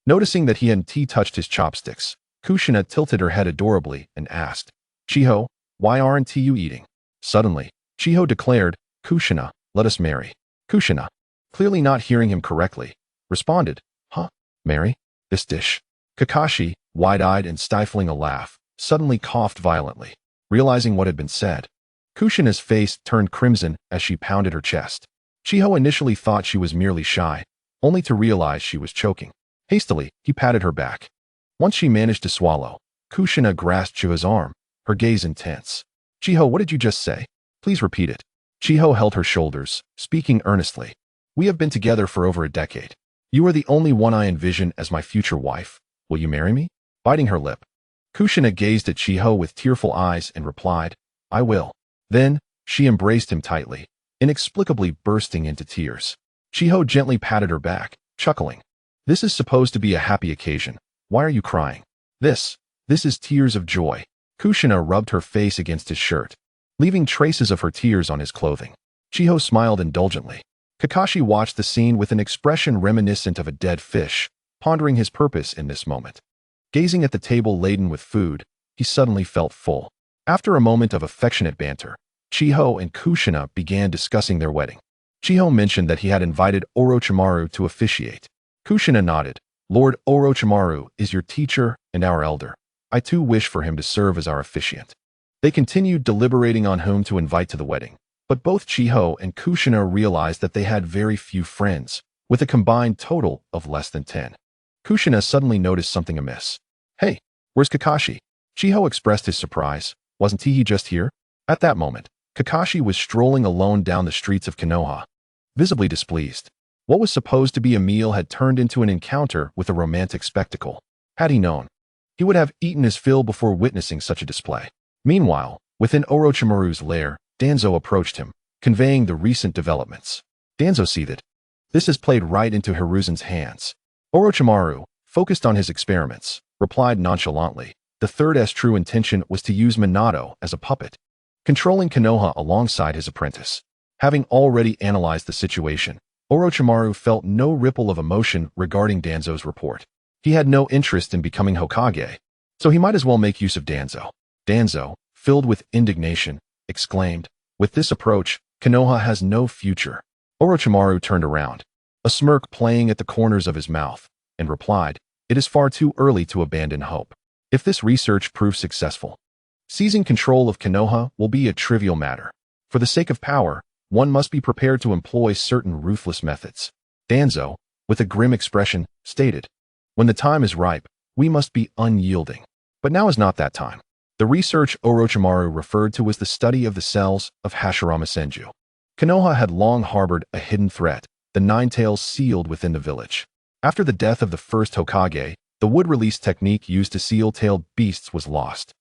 Noticing that he hadn't touched his chopsticks, Kushina tilted her head adorably and asked, "Chiyo, why aren't you eating?" Suddenly, Chiyo declared, "Kushina, let us marry." Kushina, clearly not hearing him correctly, responded, "Huh? Marry? This dish?" Kakashi, wide-eyed and stifling a laugh, suddenly coughed violently. Realizing what had been said, Kushina's face turned crimson as she pounded her chest. Chiyo initially thought she was merely shy, only to realize she was choking. Hastily, he patted her back. Once she managed to swallow, Kushina grasped Chiyo's arm, her gaze intense. "Chiyo, what did you just say? Please repeat it." Chiyo held her shoulders, speaking earnestly. "We have been together for over a decade. You are the only one I envision as my future wife. Will you marry me?" Biting her lip, Kushina gazed at Chiyo with tearful eyes and replied, "I will." Then, she embraced him tightly, inexplicably bursting into tears. Chiyo gently patted her back, chuckling. "This is supposed to be a happy occasion. Why are you crying?" This is tears of joy." Kushina rubbed her face against his shirt, leaving traces of her tears on his clothing. Chiyo smiled indulgently. Kakashi watched the scene with an expression reminiscent of a dead fish, pondering his purpose in this moment. Gazing at the table laden with food, he suddenly felt full. After a moment of affectionate banter, Chiyo and Kushina began discussing their wedding. Chiyo mentioned that he had invited Orochimaru to officiate. Kushina nodded. "Lord Orochimaru is your teacher and our elder. I too wish for him to serve as our officiant." They continued deliberating on whom to invite to the wedding, but both Chiyo and Kushina realized that they had very few friends, with a combined total of less than 10. Kushina suddenly noticed something amiss. "Hey, where's Kakashi?" Chiyo expressed his surprise. "Wasn't he just here?" At that moment, Kakashi was strolling alone down the streets of Konoha, visibly displeased. What was supposed to be a meal had turned into an encounter with a romantic spectacle. Had he known, he would have eaten his fill before witnessing such a display. Meanwhile, within Orochimaru's lair, Danzo approached him, conveying the recent developments. Danzo seethed. This has played right into Hiruzen's hands. Orochimaru, focused on his experiments, replied nonchalantly. The third's true intention was to use Minato as a puppet, controlling Konoha alongside his apprentice. Having already analyzed the situation, Orochimaru felt no ripple of emotion regarding Danzo's report. He had no interest in becoming Hokage, so he might as well make use of Danzo. Danzo, filled with indignation, exclaimed, "With this approach, Konoha has no future." Orochimaru turned around, a smirk playing at the corners of his mouth, and replied, "It is far too early to abandon hope. If this research proves successful, seizing control of Konoha will be a trivial matter. For the sake of power, one must be prepared to employ certain ruthless methods." Danzo, with a grim expression, stated, "When the time is ripe, We must be unyielding. But now is not that time. The research Orochimaru referred to was the study of the cells of Hashirama Senju. Konoha had long harbored a hidden threat, the Nine Tails sealed within the village. After the death of the first Hokage, the wood release technique used to seal tailed beasts was lost.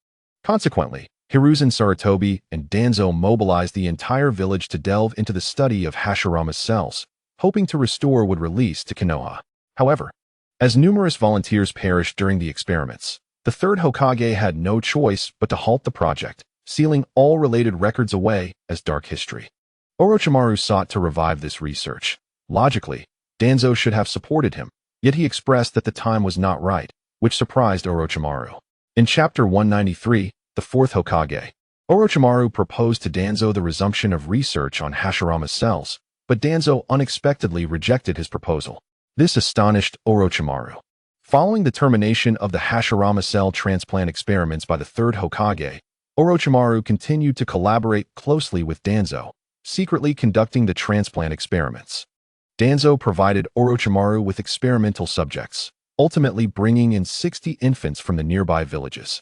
Consequently, Hiruzen Sarutobi and Danzo mobilized the entire village to delve into the study of Hashirama's cells, hoping to restore wood release to Konoha. However, as numerous volunteers perished during the experiments, the third Hokage had no choice but to halt the project, sealing all related records away as dark history. Orochimaru sought to revive this research. Logically, Danzo should have supported him, yet he expressed that the time was not right, which surprised Orochimaru. In Chapter 193, the fourth Hokage, Orochimaru proposed to Danzo the resumption of research on Hashirama's cells, but Danzo unexpectedly rejected his proposal. This astonished Orochimaru. Following the termination of the Hashirama cell transplant experiments by the third Hokage, Orochimaru continued to collaborate closely with Danzo, secretly conducting the transplant experiments. Danzo provided Orochimaru with experimental subjects, ultimately bringing in 60 infants from the nearby villages.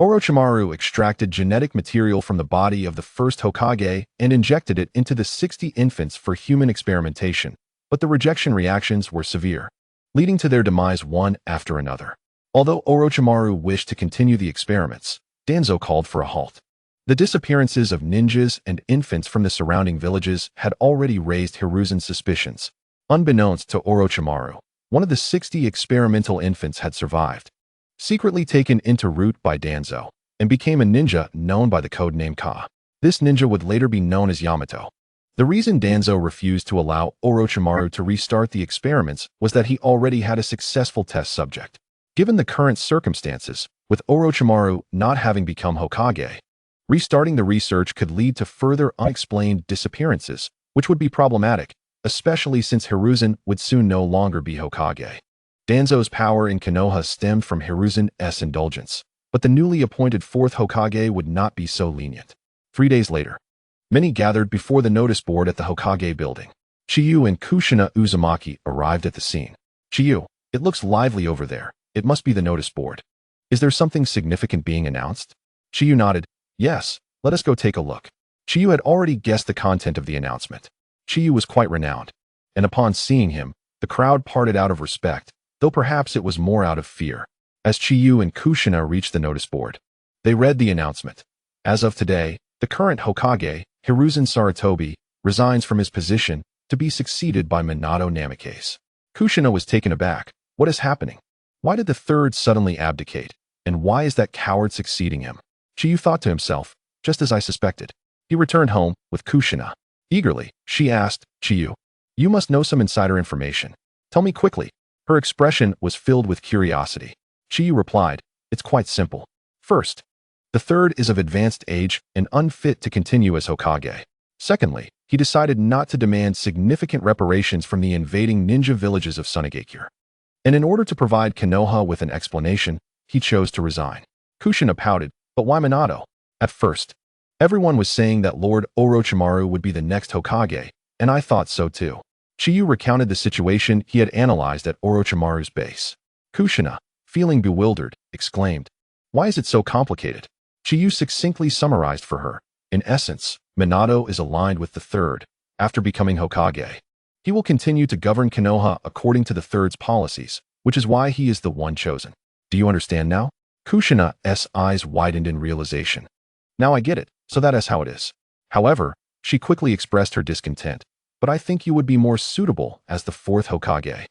Orochimaru extracted genetic material from the body of the first Hokage and injected it into the 60 infants for human experimentation, but the rejection reactions were severe, leading to their demise one after another. Although Orochimaru wished to continue the experiments, Danzo called for a halt. The disappearances of ninjas and infants from the surrounding villages had already raised Hiruzen's suspicions. Unbeknownst to Orochimaru, one of the 60 experimental infants had survived, secretly taken into root by Danzo, and became a ninja known by the codename Ka. This ninja would later be known as Yamato. The reason Danzo refused to allow Orochimaru to restart the experiments was that he already had a successful test subject. Given the current circumstances, with Orochimaru not having become Hokage, restarting the research could lead to further unexplained disappearances, which would be problematic, especially since Hiruzen would soon no longer be Hokage. Danzo's power in Konoha stemmed from Hiruzen's indulgence, but the newly appointed fourth Hokage would not be so lenient. 3 days later, many gathered before the notice board at the Hokage building. Chiyu and Kushina Uzumaki arrived at the scene. Chiyu, it looks lively over there. It must be the notice board. Is there something significant being announced? Chiyu nodded. Yes, let us go take a look. Chiyu had already guessed the content of the announcement. Chiyu was quite renowned, and upon seeing him, the crowd parted out of respect, though perhaps it was more out of fear. As Chiyu and Kushina reached the notice board, they read the announcement. As of today, the current Hokage, Hiruzen Sarutobi, resigns from his position to be succeeded by Minato Namikaze. Kushina was taken aback. What is happening? Why did the third suddenly abdicate? And why is that coward succeeding him? Chiyu thought to himself, just as I suspected. He returned home with Kushina. Eagerly, she asked, Chiyu, you must know some insider information. Tell me quickly. Her expression was filled with curiosity. Chiyu replied, it's quite simple. First, the third is of advanced age and unfit to continue as Hokage. Secondly, he decided not to demand significant reparations from the invading ninja villages of Sunagakure. And in order to provide Konoha with an explanation, he chose to resign. Kushina pouted, but why Minato? At first, everyone was saying that Lord Orochimaru would be the next Hokage, and I thought so too. Chiyu recounted the situation he had analyzed at Orochimaru's base. Kushina, feeling bewildered, exclaimed, why is it so complicated? Chiyu succinctly summarized for her. In essence, Minato is aligned with the third. After becoming Hokage, he will continue to govern Konoha according to the third's policies, which is why he is the one chosen. Do you understand now? Kushina's eyes widened in realization. Now I get it, so that is how it is. However, she quickly expressed her discontent. But I think you would be more suitable as the fourth Hokage.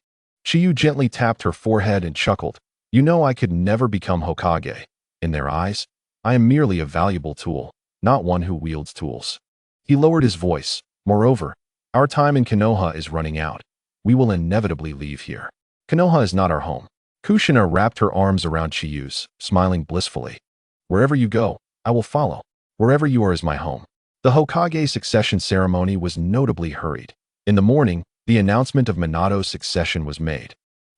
Chiyu gently tapped her forehead and chuckled. You know I could never become Hokage. In their eyes, I am merely a valuable tool, not one who wields tools. He lowered his voice. Moreover, our time in Konoha is running out. We will inevitably leave here. Konoha is not our home. Kushina wrapped her arms around Chiyu's, smiling blissfully. Wherever you go, I will follow. Wherever you are is my home. The Hokage succession ceremony was notably hurried. In the morning, the announcement of Minato's succession was made.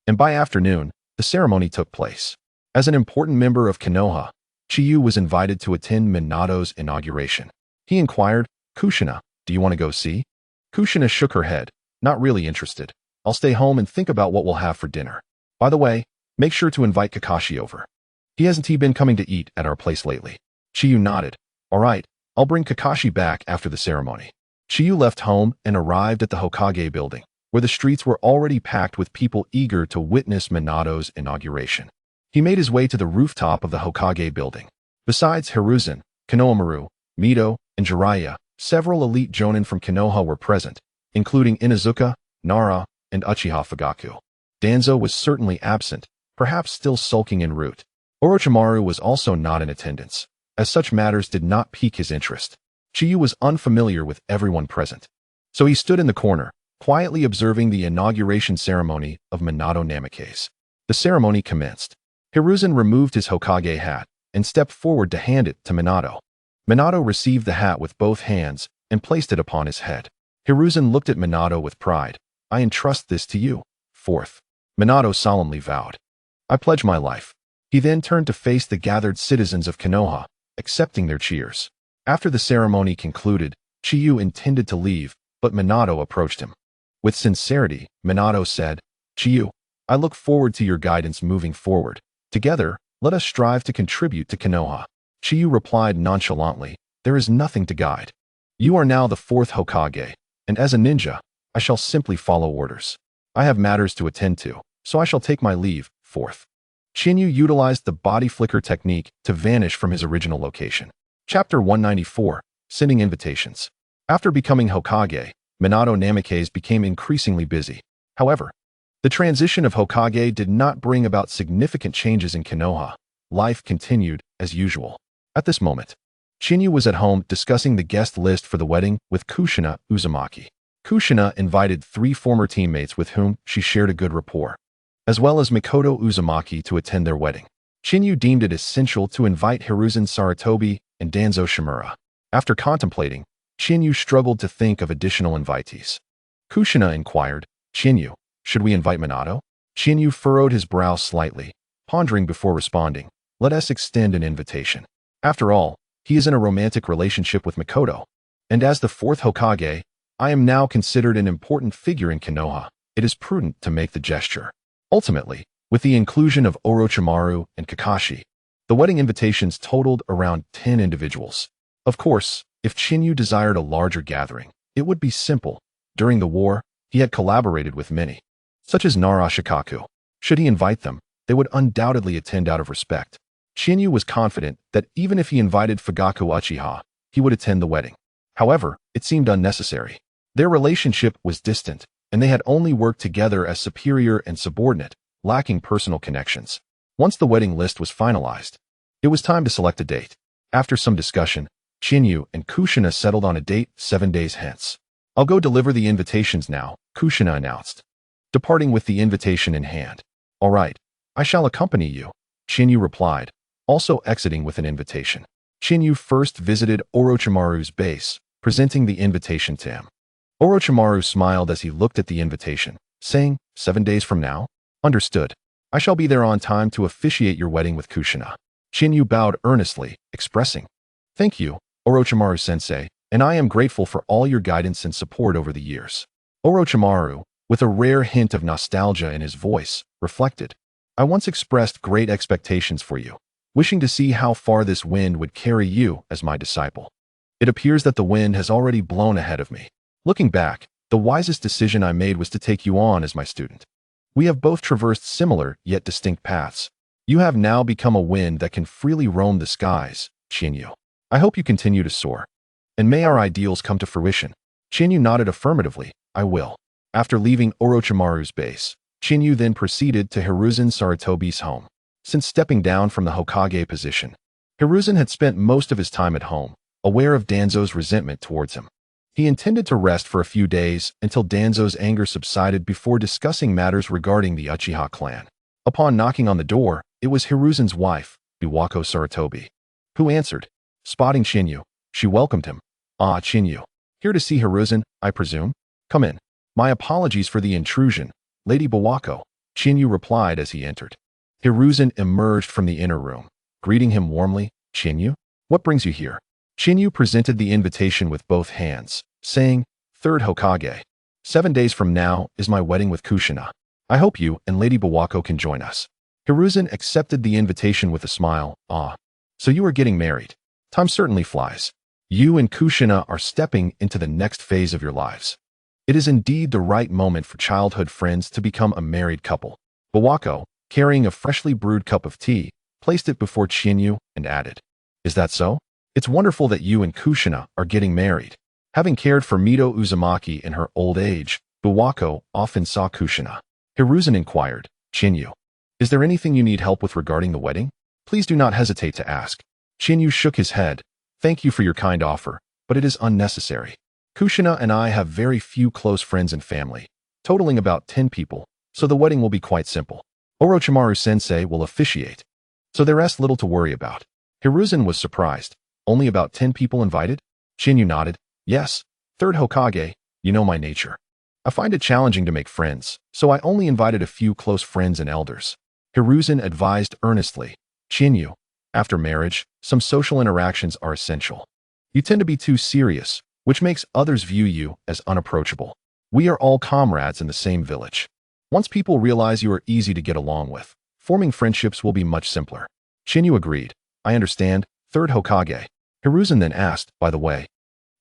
And by afternoon, the ceremony took place. As an important member of Konoha, Chiyu was invited to attend Minato's inauguration. He inquired, Kushina, do you want to go see? Kushina shook her head, not really interested. I'll stay home and think about what we'll have for dinner. By the way, Make sure to invite Kakashi over. Hasn't he been coming to eat at our place lately? Chiyu nodded. All right, I'll bring Kakashi back after the ceremony. Chiyu left home and arrived at the Hokage building, where the streets were already packed with people eager to witness Minato's inauguration. He made his way to the rooftop of the Hokage building. Besides Hiruzen, Konohamaru, Mito, and Jiraiya, several elite jonin from Konoha were present, including Inuzuka, Nara, and Uchiha Fugaku. Danzo was certainly absent, perhaps still sulking en route. Orochimaru was also not in attendance, as such matters did not pique his interest. Chiyu was unfamiliar with everyone present, so he stood in the corner, quietly observing the inauguration ceremony of Minato Namikaze. The ceremony commenced. Hiruzen removed his Hokage hat and stepped forward to hand it to Minato. Minato received the hat with both hands and placed it upon his head. Hiruzen looked at Minato with pride. I entrust this to you. Fourth. Minato solemnly vowed. I pledge my life. He then turned to face the gathered citizens of Konoha, accepting their cheers. After the ceremony concluded, Chiyu intended to leave, but Minato approached him. With sincerity, Minato said, Chiyu, I look forward to your guidance moving forward. Together, let us strive to contribute to Konoha. Chiyu replied nonchalantly, there is nothing to guide. You are now the fourth Hokage, and as a ninja, I shall simply follow orders. I have matters to attend to, so I shall take my leave. Fourth. Chiyu utilized the body flicker technique to vanish from his original location. Chapter 194, Sending Invitations. After becoming Hokage, Minato Namikaze became increasingly busy. However, the transition of Hokage did not bring about significant changes in Konoha. Life continued as usual. At this moment, Chiyu was at home discussing the guest list for the wedding with Kushina Uzumaki. Kushina invited 3 former teammates with whom she shared a good rapport, as well as Mikoto Uzumaki to attend their wedding. Chiyu deemed it essential to invite Hiruzen Sarutobi and Danzo Shimura. After contemplating, Chiyu struggled to think of additional invitees. Kushina inquired, Chiyu, should we invite Minato? Chiyu furrowed his brow slightly, pondering before responding, let us extend an invitation. After all, he is in a romantic relationship with Mikoto, and as the 4th Hokage, I am now considered an important figure in Konoha. It is prudent to make the gesture. Ultimately, with the inclusion of Orochimaru and Kakashi, the wedding invitations totaled around 10 individuals. Of course, if Chiyu desired a larger gathering, it would be simple. During the war, he had collaborated with many, such as Nara Shikaku. Should he invite them, they would undoubtedly attend out of respect. Chiyu was confident that even if he invited Fugaku Uchiha, he would attend the wedding. However, it seemed unnecessary. Their relationship was distant, and they had only worked together as superior and subordinate, lacking personal connections. Once the wedding list was finalized, it was time to select a date. After some discussion, Chiyu and Kushina settled on a date 7 days hence. I'll go deliver the invitations now, Kushina announced, departing with the invitation in hand. All right, I shall accompany you, Chiyu replied, also exiting with an invitation. Chiyu first visited Orochimaru's base, presenting the invitation to him. Orochimaru smiled as he looked at the invitation, saying, 7 days from now? Understood. I shall be there on time to officiate your wedding with Kushina. Chiyu bowed earnestly, expressing, thank you, Orochimaru-sensei, and I am grateful for all your guidance and support over the years. Orochimaru, with a rare hint of nostalgia in his voice, reflected, I once expressed great expectations for you, wishing to see how far this wind would carry you as my disciple. It appears that the wind has already blown ahead of me. Looking back, the wisest decision I made was to take you on as my student. We have both traversed similar yet distinct paths. You have now become a wind that can freely roam the skies, Chiyu. I hope you continue to soar, and may our ideals come to fruition. Chiyu nodded affirmatively, I will. After leaving Orochimaru's base, Chiyu then proceeded to Hiruzen Sarutobi's home. Since stepping down from the Hokage position, Hiruzen had spent most of his time at home, aware of Danzo's resentment towards him. He intended to rest for a few days until Danzo's anger subsided before discussing matters regarding the Uchiha clan. Upon knocking on the door, it was Hiruzen's wife, Biwako Sarutobi, who answered. Spotting Chiyu, she welcomed him. Ah, Chiyu. Here to see Hiruzen, I presume? Come in. My apologies for the intrusion, Lady Biwako, Chiyu replied as he entered. Hiruzen emerged from the inner room, greeting him warmly. Chiyu? What brings you here? Chiyu presented the invitation with both hands, saying, 3rd Hokage. 7 days from now is my wedding with Kushina. I hope you and Lady Biwako can join us. Hiruzen accepted the invitation with a smile. Ah, so you are getting married. Time certainly flies. You and Kushina are stepping into the next phase of your lives. It is indeed the right moment for childhood friends to become a married couple. Bawako, carrying a freshly brewed cup of tea, placed it before Chiyu and added, "Is that so? It's wonderful that you and Kushina are getting married." Having cared for Mito Uzumaki in her old age, Bawako often saw Kushina. Hiruzen inquired, "Chiyu, is there anything you need help with regarding the wedding? Please do not hesitate to ask." Chiyu shook his head. "Thank you for your kind offer, but it is unnecessary. Kushina and I have very few close friends and family, totaling about 10 people, so the wedding will be quite simple. Orochimaru-sensei will officiate, so there is little to worry about." Hiruzen was surprised. "Only about 10 people invited?" Chiyu nodded. "Yes, third Hokage, you know my nature. I find it challenging to make friends, so I only invited a few close friends and elders." Hiruzen advised earnestly, "Chiyu, after marriage, some social interactions are essential. You tend to be too serious, which makes others view you as unapproachable. We are all comrades in the same village. Once people realize you are easy to get along with, forming friendships will be much simpler." Chiyu agreed. "I understand, third Hokage." Hiruzen then asked, "By the way,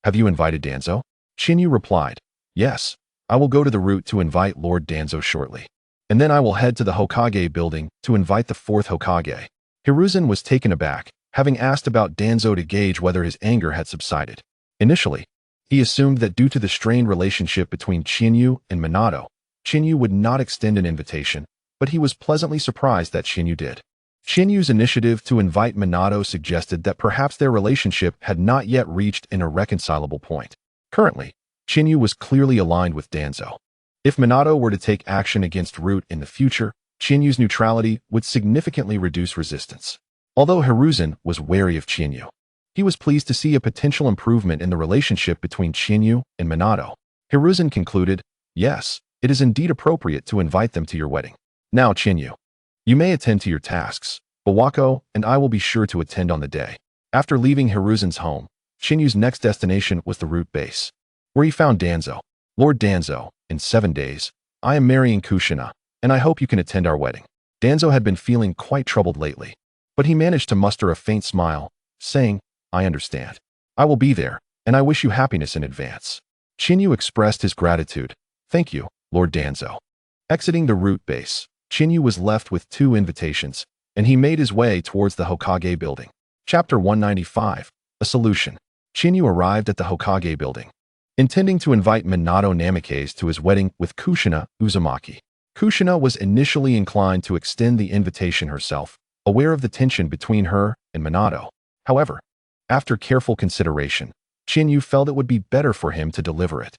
have you invited Danzo?" Chiyu replied, "Yes, I will go to the route to invite Lord Danzo shortly. And then I will head to the Hokage building to invite the fourth Hokage." Hiruzen was taken aback, having asked about Danzo to gauge whether his anger had subsided. Initially, he assumed that due to the strained relationship between Chiyu and Minato, Chiyu would not extend an invitation, but he was pleasantly surprised that Chiyu did. Chinyu's initiative to invite Minato suggested that perhaps their relationship had not yet reached an irreconcilable point. Currently, Chiyu was clearly aligned with Danzo. If Minato were to take action against Root in the future, Chinyu's neutrality would significantly reduce resistance. Although Hiruzen was wary of Chiyu, he was pleased to see a potential improvement in the relationship between Chiyu and Minato. Hiruzen concluded, "Yes, it is indeed appropriate to invite them to your wedding. Now, Chiyu, you may attend to your tasks. Bawako and I will be sure to attend on the day." After leaving Hiruzen's home, Chinyu's next destination was the Root base, where he found Danzo. "Lord Danzo, in 7 days, I am marrying Kushina, and I hope you can attend our wedding." Danzo had been feeling quite troubled lately, but he managed to muster a faint smile, saying, "I understand. I will be there, and I wish you happiness in advance." Chiyu expressed his gratitude. "Thank you, Lord Danzo." Exiting the Root base, Chiyu was left with 2 invitations, and he made his way towards the Hokage building. Chapter 195, A Solution. Chiyu arrived at the Hokage building, intending to invite Minato Namikaze to his wedding with Kushina Uzumaki. Kushina was initially inclined to extend the invitation herself, aware of the tension between her and Minato. However, after careful consideration, Chiyu felt it would be better for him to deliver it,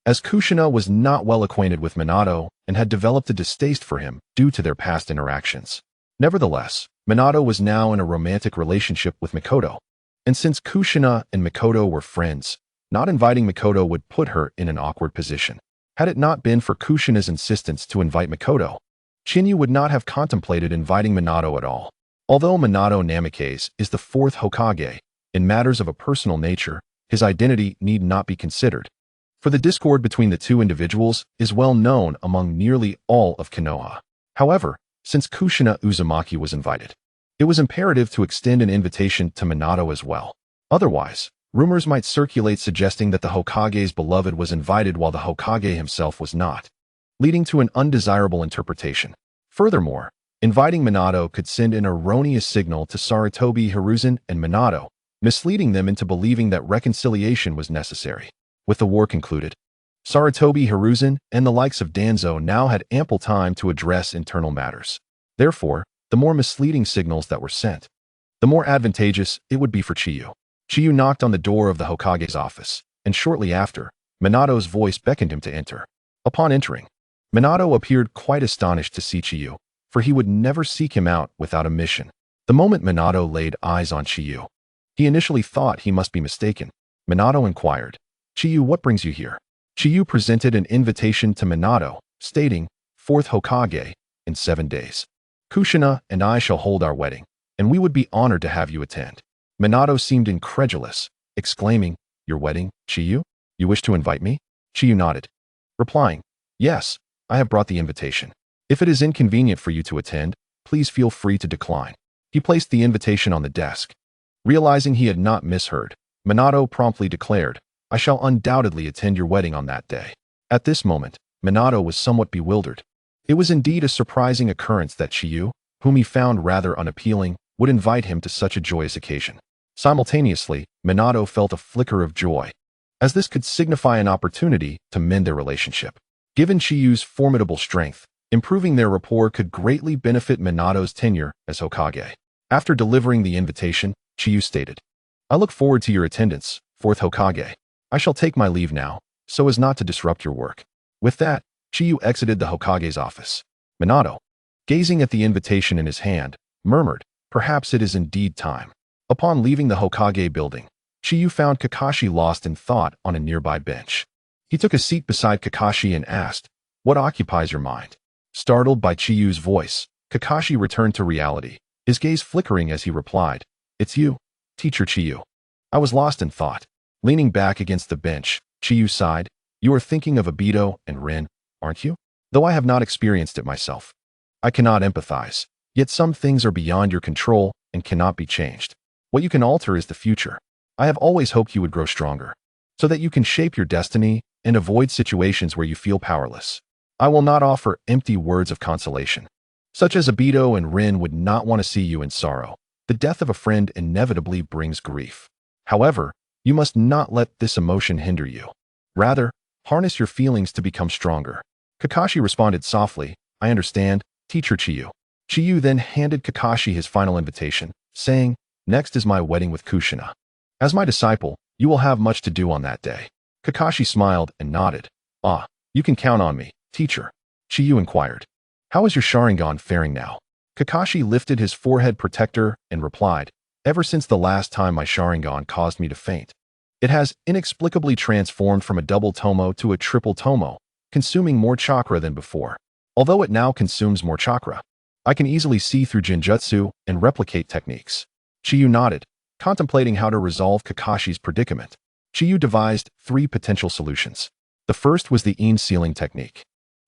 as Kushina was not well acquainted with Minato and had developed a distaste for him due to their past interactions. Nevertheless, Minato was now in a romantic relationship with Mikoto, and since Kushina and Mikoto were friends, not inviting Mikoto would put her in an awkward position. Had it not been for Kushina's insistence to invite Mikoto, Chiyu would not have contemplated inviting Minato at all. Although Minato Namikaze is the 4th Hokage, in matters of a personal nature, his identity need not be considered, for the discord between the 2 individuals is well known among nearly all of Konoha. However, since Kushina Uzumaki was invited, it was imperative to extend an invitation to Minato as well. Otherwise, rumors might circulate suggesting that the Hokage's beloved was invited while the Hokage himself was not, leading to an undesirable interpretation. Furthermore, inviting Minato could send an erroneous signal to Sarutobi, Hiruzen, and Minato, misleading them into believing that reconciliation was necessary. With the war concluded, Sarutobi, Hiruzen, and the likes of Danzo now had ample time to address internal matters. Therefore, the more misleading signals that were sent, the more advantageous it would be for Chiyu. Chiyu knocked on the door of the Hokage's office, and shortly after, Minato's voice beckoned him to enter. Upon entering, Minato appeared quite astonished to see Chiyu, for he would never seek him out without a mission. The moment Minato laid eyes on Chiyu, he initially thought he must be mistaken. Minato inquired, "Chiyu, what brings you here?" Chiyu presented an invitation to Minato, stating, "4th Hokage, in 7 days. Kushina and I shall hold our wedding, and we would be honored to have you attend." Minato seemed incredulous, exclaiming, "Your wedding, Chiyu? You wish to invite me?" Chiyu nodded, replying, "Yes, I have brought the invitation. If it is inconvenient for you to attend, Please feel free to decline. He placed the invitation on the desk. Realizing he had not misheard, Minato promptly declared, I shall undoubtedly attend your wedding on that day. At this moment, Minato was somewhat bewildered. It was indeed a surprising occurrence that Chiyu, whom he found rather unappealing, would invite him to such a joyous occasion. Simultaneously, Minato felt a flicker of joy, as this could signify an opportunity to mend their relationship. Given Chiyu's formidable strength, improving their rapport could greatly benefit Minato's tenure as Hokage. After delivering the invitation, Chiyu stated, I look forward to your attendance, 4th Hokage. I shall take my leave now, so as not to disrupt your work. With that, Chiyu exited the Hokage's office. Minato, gazing at the invitation in his hand, murmured, perhaps it is indeed time. Upon leaving the Hokage building, Chiyu found Kakashi lost in thought on a nearby bench. He took a seat beside Kakashi and asked, what occupies your mind? Startled by Chiyu's voice, Kakashi returned to reality, his gaze flickering as he replied, It's you, Teacher Chiyu. I was lost in thought. Leaning back against the bench, Chiyu sighed, You are thinking of Obito and Rin, aren't you? Though I have not experienced it myself. I cannot empathize, yet some things are beyond your control and cannot be changed. What you can alter is the future. I have always hoped you would grow stronger, so that you can shape your destiny and avoid situations where you feel powerless. I will not offer empty words of consolation, such as Obito and Rin would not want to see you in sorrow. The death of a friend inevitably brings grief. However, you must not let this emotion hinder you. Rather, harness your feelings to become stronger. Kakashi responded softly, I understand, Teacher Chiyu. Chiyu then handed Kakashi his final invitation, saying, Next is my wedding with Kushina. As my disciple, you will have much to do on that day. Kakashi smiled and nodded. Ah, you can count on me, teacher. Chiyu inquired. How is your Sharingan faring now? Kakashi lifted his forehead protector and replied, Ever since the last time my Sharingan caused me to faint, it has inexplicably transformed from a double tomo to a triple tomo, consuming more chakra than before. Although it now consumes more chakra, I can easily see through Genjutsu and replicate techniques. Chiyu nodded, contemplating how to resolve Kakashi's predicament. Chiyu devised 3 potential solutions. The first was the Yin sealing technique,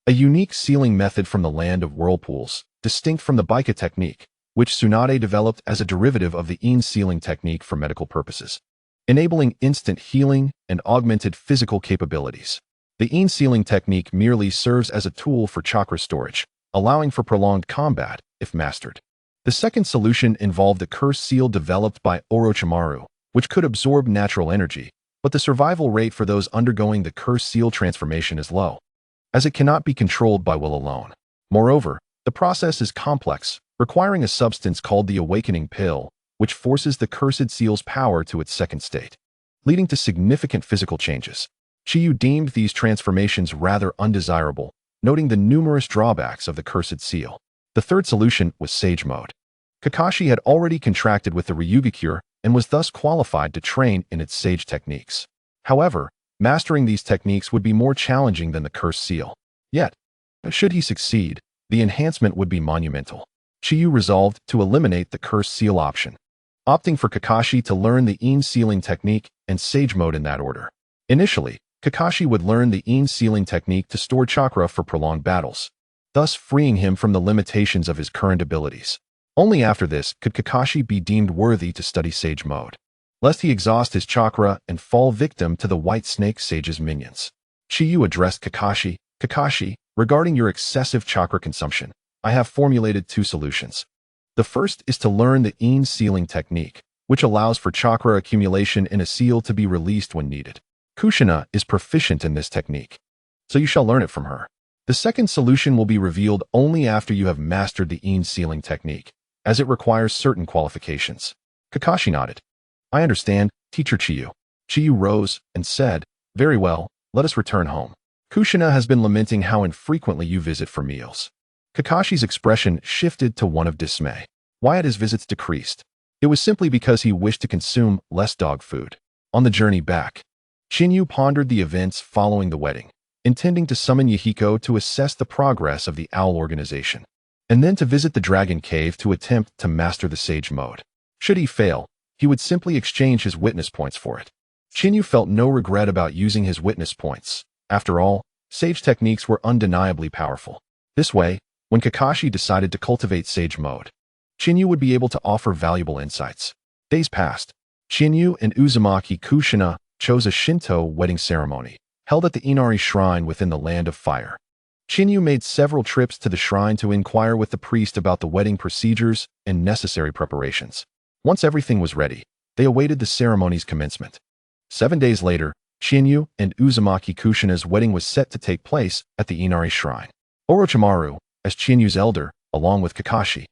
a unique sealing method from the land of whirlpools, distinct from the Baika technique, which Tsunade developed as a derivative of the Yin sealing technique for medical purposes, enabling instant healing and augmented physical capabilities. The Yin sealing technique merely serves as a tool for chakra storage, allowing for prolonged combat if mastered. The second solution involved a curse seal developed by Orochimaru, which could absorb natural energy, but the survival rate for those undergoing the curse seal transformation is low, as it cannot be controlled by will alone. Moreover, the process is complex, requiring a substance called the awakening pill, which forces the cursed seal's power to its second state, leading to significant physical changes. Chiyu deemed these transformations rather undesirable, noting the numerous drawbacks of the cursed seal. The third solution was Sage Mode. Kakashi had already contracted with the Ryuga and was thus qualified to train in its Sage techniques. However, mastering these techniques would be more challenging than the cursed seal. Yet, should he succeed, the enhancement would be monumental. Chiyu resolved to eliminate the cursed seal option, opting for Kakashi to learn the Yin sealing technique and Sage Mode in that order. Initially, Kakashi would learn the Yin sealing technique to store chakra for prolonged battles, thus freeing him from the limitations of his current abilities. Only after this could Kakashi be deemed worthy to study Sage Mode, lest he exhaust his chakra and fall victim to the White Snake Sage's minions. Chiyu addressed Kakashi, Kakashi, regarding your excessive chakra consumption, I have formulated 2 solutions. The first is to learn the Yin sealing technique, which allows for chakra accumulation in a seal to be released when needed. Kushina is proficient in this technique, so you shall learn it from her. The second solution will be revealed only after you have mastered the Yin sealing technique, as it requires certain qualifications. Kakashi nodded. I understand, Teacher Chiyu. Chiyu rose and said, Very well, let us return home. Kushina has been lamenting how infrequently you visit for meals. Kakashi's expression shifted to one of dismay. Why had his visits decreased? It was simply because he wished to consume less dog food. On the journey back, Chiyu pondered the events following the wedding, intending to summon Yahiko to assess the progress of the Owl organization, and then to visit the Dragon Cave to attempt to master the Sage Mode. Should he fail, he would simply exchange his witness points for it. Chiyu felt no regret about using his witness points. After all, Sage techniques were undeniably powerful. This way, When Kakashi decided to cultivate Sage Mode, Chiyu would be able to offer valuable insights. Days passed. Chiyu and Uzumaki Kushina chose a Shinto wedding ceremony, held at the Inari Shrine within the Land of Fire. Chiyu made several trips to the shrine to inquire with the priest about the wedding procedures and necessary preparations. Once everything was ready, they awaited the ceremony's commencement. 7 days later, Chiyu and Uzumaki Kushina's wedding was set to take place at the Inari Shrine. Orochimaru, as Chiyu's elder, along with Kakashi,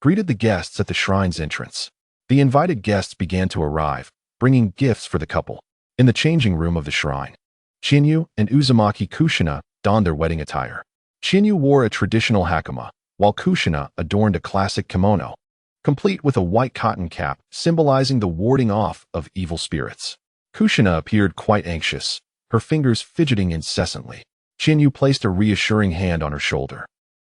greeted the guests at the shrine's entrance. The invited guests began to arrive, bringing gifts for the couple. In the changing room of the shrine, Chiyu and Uzumaki Kushina donned their wedding attire. Chiyu wore a traditional hakama, while Kushina adorned a classic kimono, complete with a white cotton cap symbolizing the warding off of evil spirits. Kushina appeared quite anxious, her fingers fidgeting incessantly. Chiyu placed a reassuring hand on her shoulder.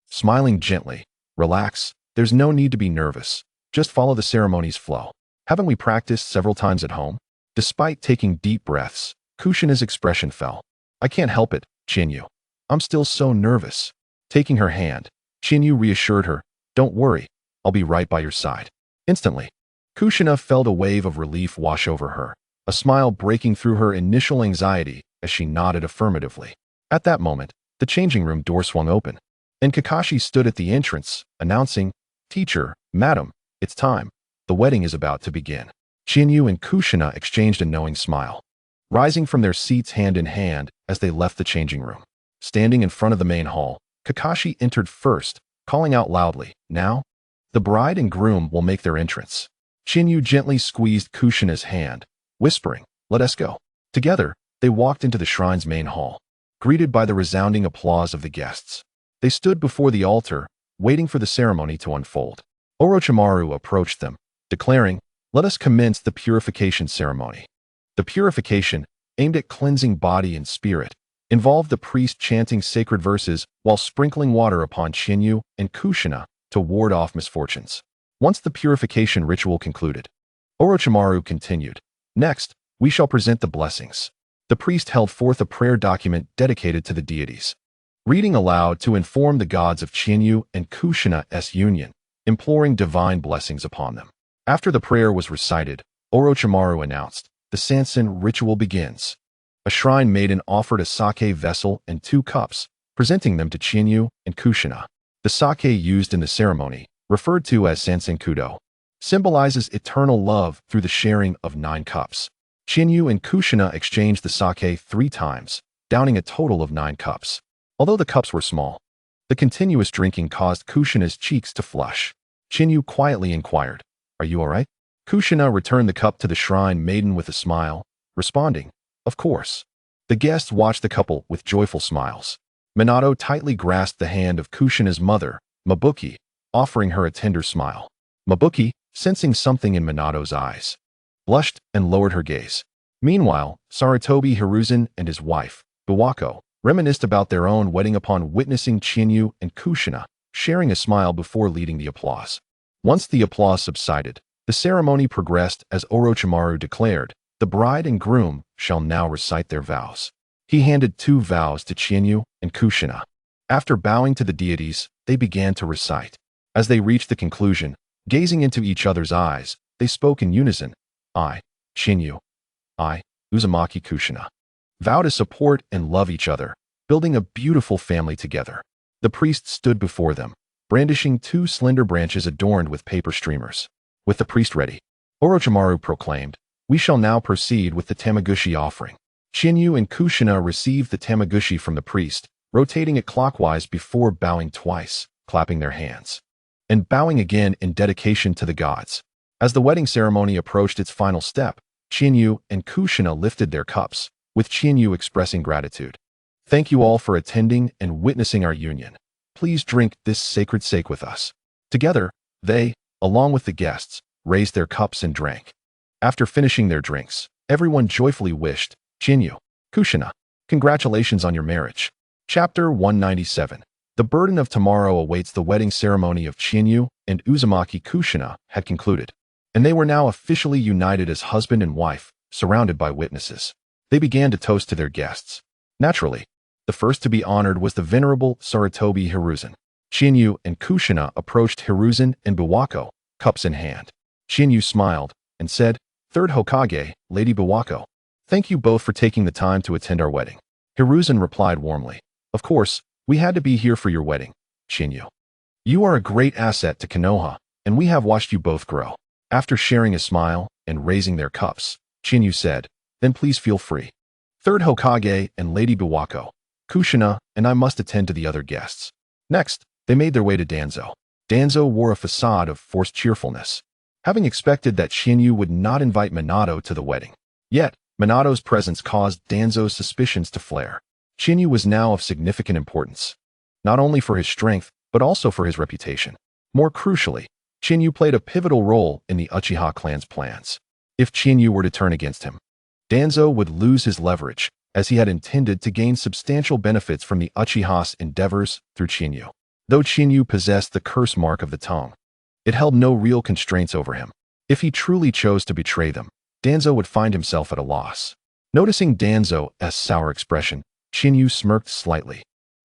Smiling gently, "Relax, there's no need to be nervous. Just follow the ceremony's flow. Haven't we practiced several times at home?" Despite taking deep breaths, Kushina's expression fell. "I can't help it, Chiyu. I'm still so nervous." Taking her hand, Chiyu reassured her, "Don't worry, I'll be right by your side." Instantly, Kushina felt a wave of relief wash over her, a smile breaking through her initial anxiety as she nodded affirmatively. At that moment, the changing room door swung open, and Kakashi stood at the entrance, announcing, "Teacher, madam, it's time. The wedding is about to begin." Chiyu and Kushina exchanged a knowing smile, rising from their seats hand in hand as they left the changing room. Standing in front of the main hall, Kakashi entered first, calling out loudly, "Now, the bride and groom will make their entrance." Chiyu gently squeezed Kushina's hand, whispering, "Let us go." Together, they walked into the shrine's main hall, greeted by the resounding applause of the guests. They stood before the altar, waiting for the ceremony to unfold. Orochimaru approached them, declaring, "Let us commence the purification ceremony." The purification, aimed at cleansing body and spirit, involved the priest chanting sacred verses while sprinkling water upon Chiyu and Kushina to ward off misfortunes. Once the purification ritual concluded, Orochimaru continued, "Next, we shall present the blessings." The priest held forth a prayer document dedicated to the deities, reading aloud to inform the gods of Chiyu and Kushina's union, imploring divine blessings upon them. After the prayer was recited, Orochimaru announced, "The Sansen ritual begins." A shrine maiden offered a sake vessel and 2 cups, presenting them to Chiyu and Kushina. The sake used in the ceremony, referred to as Sansenkudo, symbolizes eternal love through the sharing of 9 cups. Chiyu and Kushina exchanged the sake 3 times, downing a total of 9 cups. Although the cups were small, the continuous drinking caused Kushina's cheeks to flush. Chiyu quietly inquired, "Are you all right?" Kushina returned the cup to the shrine maiden with a smile, responding, "Of course." The guests watched the couple with joyful smiles. Minato tightly grasped the hand of Kushina's mother, Mabuki, offering her a tender smile. Mabuki, sensing something in Minato's eyes, blushed and lowered her gaze. Meanwhile, Sarutobi Hiruzen and his wife, Buwako, reminisced about their own wedding upon witnessing Chiyu and Kushina, sharing a smile before leading the applause. Once the applause subsided, the ceremony progressed as Orochimaru declared, "The bride and groom shall now recite their vows." He handed 2 vows to Chiyu and Kushina. After bowing to the deities, they began to recite. As they reached the conclusion, gazing into each other's eyes, they spoke in unison, "I, Chiyu, I, Uzumaki Kushina, vow to support and love each other, building a beautiful family together." The priest stood before them, brandishing 2 slender branches adorned with paper streamers. With the priest ready, Orochimaru proclaimed, "We shall now proceed with the Tamaguchi offering." Chiyu and Kushina received the Tamaguchi from the priest, rotating it clockwise before bowing twice, clapping their hands, and bowing again in dedication to the gods. As the wedding ceremony approached its final step, Chiyu and Kushina lifted their cups, with Chiyu expressing gratitude. "Thank you all for attending and witnessing our union. Please drink this sacred sake with us." Together, they, along with the guests, raised their cups and drank. After finishing their drinks, everyone joyfully wished, "Chiyu, Kushina, congratulations on your marriage." Chapter 197. The burden of tomorrow awaits. The wedding ceremony of Chiyu and Uzumaki Kushina had concluded, and they were now officially united as husband and wife, surrounded by witnesses. They began to toast to their guests. Naturally, the first to be honored was the venerable Sarutobi Hiruzen. Chiyu and Kushina approached Hiruzen and Biwako, cups in hand. Chiyu smiled and said, "Third Hokage, Lady Biwako. Thank you both for taking the time to attend our wedding." Hiruzen replied warmly, "Of course, we had to be here for your wedding, Chiyu. You are a great asset to Konoha, and we have watched you both grow." After sharing a smile and raising their cups, Chiyu said, "Then please feel free. Third Hokage and Lady Biwako, Kushina and I must attend to the other guests." Next, they made their way to Danzo. Danzo wore a facade of forced cheerfulness, having expected that Chiyu would not invite Minato to the wedding. Yet, Minato's presence caused Danzo's suspicions to flare. Chiyu was now of significant importance, not only for his strength, but also for his reputation. More crucially, Chiyu played a pivotal role in the Uchiha clan's plans. If Chiyu were to turn against him, Danzo would lose his leverage, as he had intended to gain substantial benefits from the Uchiha's endeavors through Chiyu. Though Chiyu possessed the curse mark of the tongue, it held no real constraints over him. If he truly chose to betray them, Danzo would find himself at a loss. Noticing Danzo's sour expression, Chiyu smirked slightly.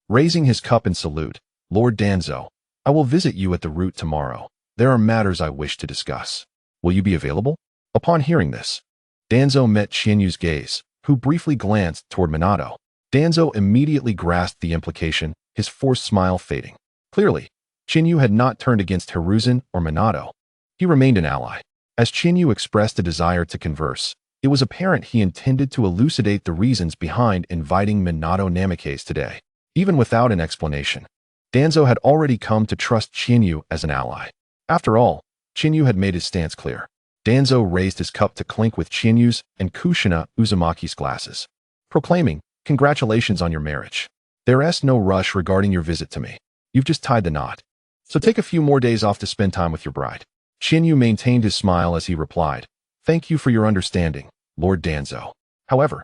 Raising his cup in salute, "Lord Danzo, I will visit you at the route tomorrow. There are matters I wish to discuss. Will you be available?" Upon hearing this, Danzo met Chinyu's gaze, who briefly glanced toward Minato. Danzo immediately grasped the implication, his forced smile fading. Clearly, Chiyu had not turned against Hiruzen or Minato. He remained an ally. As Chiyu expressed a desire to converse, it was apparent he intended to elucidate the reasons behind inviting Minato Namikaze today. Even without an explanation, Danzo had already come to trust Chiyu as an ally. After all, Chiyu had made his stance clear. Danzo raised his cup to clink with Chinyu's and Kushina Uzumaki's glasses, proclaiming, "Congratulations on your marriage. There's no rush regarding your visit to me. You've just tied the knot. So take a few more days off to spend time with your bride." Chiyu maintained his smile as he replied, "Thank you for your understanding, Lord Danzo. However,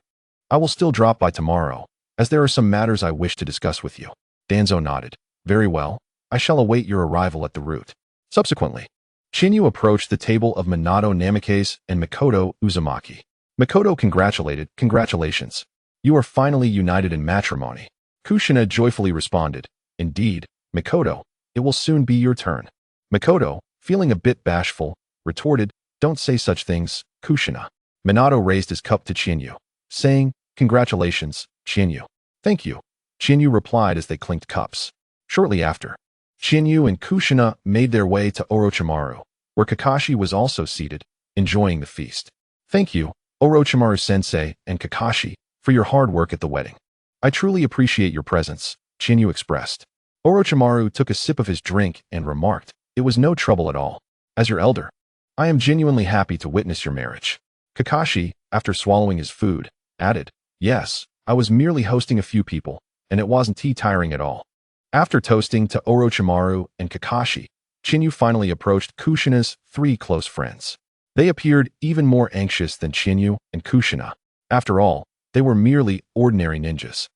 I will still drop by tomorrow, as there are some matters I wish to discuss with you." Danzo nodded. "Very well, I shall await your arrival at the route." Subsequently, Chiyu approached the table of Minato Namikaze and Mikoto Uzumaki. Mikoto congratulated, "Congratulations. You are finally united in matrimony." Kushina joyfully responded, "Indeed, Mikoto, it will soon be your turn." Mikoto, feeling a bit bashful, retorted, "Don't say such things, Kushina." Minato raised his cup to Chiyu, saying, "Congratulations, Chiyu." "Thank you," Chiyu replied as they clinked cups. Shortly after, Chiyu and Kushina made their way to Orochimaru, where Kakashi was also seated, enjoying the feast. "Thank you, Orochimaru-sensei and Kakashi, for your hard work at the wedding. I truly appreciate your presence," Chiyu expressed. Orochimaru took a sip of his drink and remarked, "It was no trouble at all. As your elder, I am genuinely happy to witness your marriage." Kakashi, after swallowing his food, added, "Yes, I was merely hosting a few people, and it wasn't too tiring at all." After toasting to Orochimaru and Kakashi, Chiyu finally approached Kushina's three close friends. They appeared even more anxious than Chiyu and Kushina. After all, they were merely ordinary ninjas.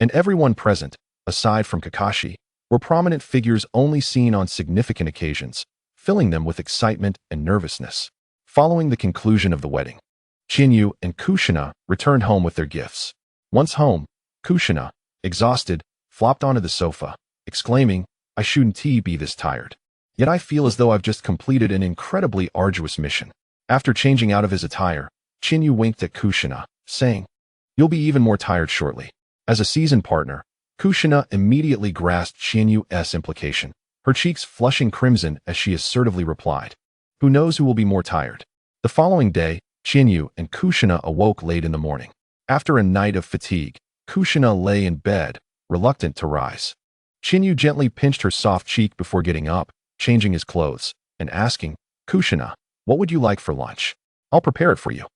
And everyone present, aside from Kakashi, were prominent figures only seen on significant occasions, filling them with excitement and nervousness. Following the conclusion of the wedding, Chiyu and Kushina returned home with their gifts. Once home, Kushina, exhausted, flopped onto the sofa, exclaiming, "I shouldn't be this tired. Yet I feel as though I've just completed an incredibly arduous mission." After changing out of his attire, Chiyu winked at Kushina, saying, "You'll be even more tired shortly." As a seasoned partner, Kushina immediately grasped Chinyu's implication, her cheeks flushing crimson as she assertively replied, "Who knows who will be more tired?" The following day, Chiyu and Kushina awoke late in the morning. After a night of fatigue, Kushina lay in bed, reluctant to rise. Chiyu gently pinched her soft cheek before getting up, changing his clothes, and asking, "Kushina, what would you like for lunch? I'll prepare it for you."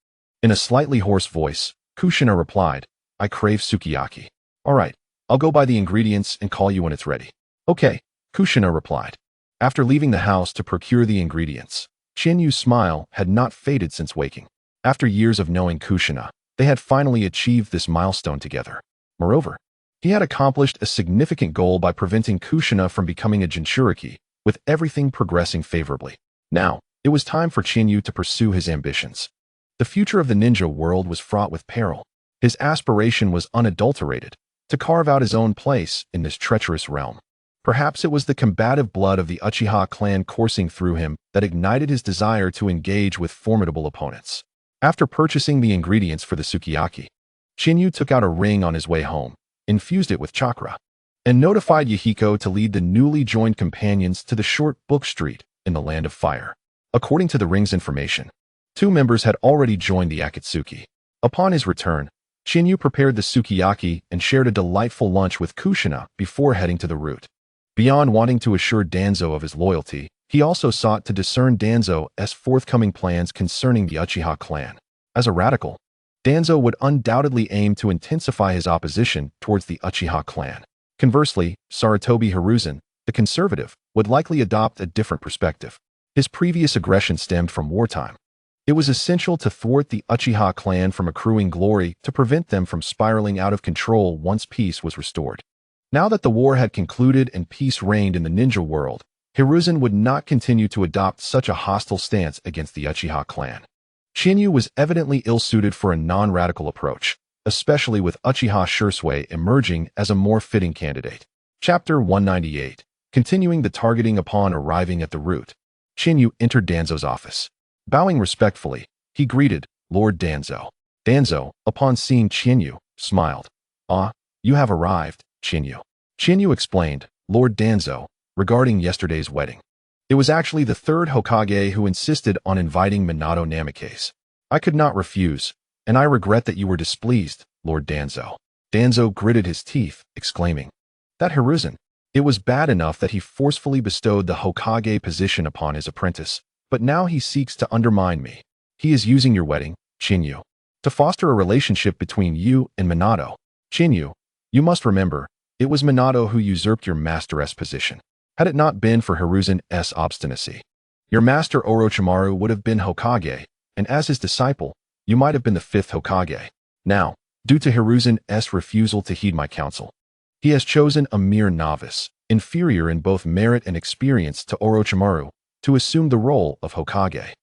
In a slightly hoarse voice, Kushina replied, "I crave sukiyaki." "All right, I'll go buy the ingredients and call you when it's ready." "Okay," Kushina replied. After leaving the house to procure the ingredients, Chinyu's smile had not faded since waking. After years of knowing Kushina, they had finally achieved this milestone together. Moreover, he had accomplished a significant goal by preventing Kushina from becoming a Jinchuriki, with everything progressing favorably. Now, it was time for Chiyu to pursue his ambitions. The future of the ninja world was fraught with peril. His aspiration was unadulterated, to carve out his own place in this treacherous realm. Perhaps it was the combative blood of the Uchiha clan coursing through him that ignited his desire to engage with formidable opponents. After purchasing the ingredients for the sukiyaki, Chiyu took out a ring on his way home, infused it with chakra, and notified Yahiko to lead the newly joined companions to the short book street in the Land of Fire. According to the ring's information, 2 members had already joined the Akatsuki. Upon his return, Chiyu prepared the sukiyaki and shared a delightful lunch with Kushina before heading to the route. Beyond wanting to assure Danzo of his loyalty, he also sought to discern Danzo's forthcoming plans concerning the Uchiha clan. As a radical, Danzo would undoubtedly aim to intensify his opposition towards the Uchiha clan. Conversely, Sarutobi Hiruzen, the conservative, would likely adopt a different perspective. His previous aggression stemmed from wartime. It was essential to thwart the Uchiha clan from accruing glory to prevent them from spiraling out of control once peace was restored. Now that the war had concluded and peace reigned in the ninja world, Hiruzen would not continue to adopt such a hostile stance against the Uchiha clan. Chiyu was evidently ill-suited for a non-radical approach, especially with Uchiha Shursui emerging as a more fitting candidate. Chapter 198. Continuing the targeting. Upon arriving at the route, Chiyu entered Danzo's office. Bowing respectfully, he greeted Lord Danzo. Danzo, upon seeing Chiyu, smiled. "Ah, you have arrived, Chiyu." Chiyu explained, "Lord Danzo, regarding yesterday's wedding. It was actually the 3rd Hokage who insisted on inviting Minato Namikaze. I could not refuse, and I regret that you were displeased, Lord Danzo." Danzo gritted his teeth, exclaiming, "That Hiruzen. It was bad enough that he forcefully bestowed the Hokage position upon his apprentice, but now he seeks to undermine me. He is using your wedding, Chiyu, to foster a relationship between you and Minato. Chiyu, you must remember, it was Minato who usurped your master's position. Had it not been for Hiruzen's obstinacy, your master Orochimaru would have been Hokage, and as his disciple, you might have been the 5th Hokage. Now, due to Hiruzen's refusal to heed my counsel, he has chosen a mere novice, inferior in both merit and experience to Orochimaru, to assume the role of Hokage.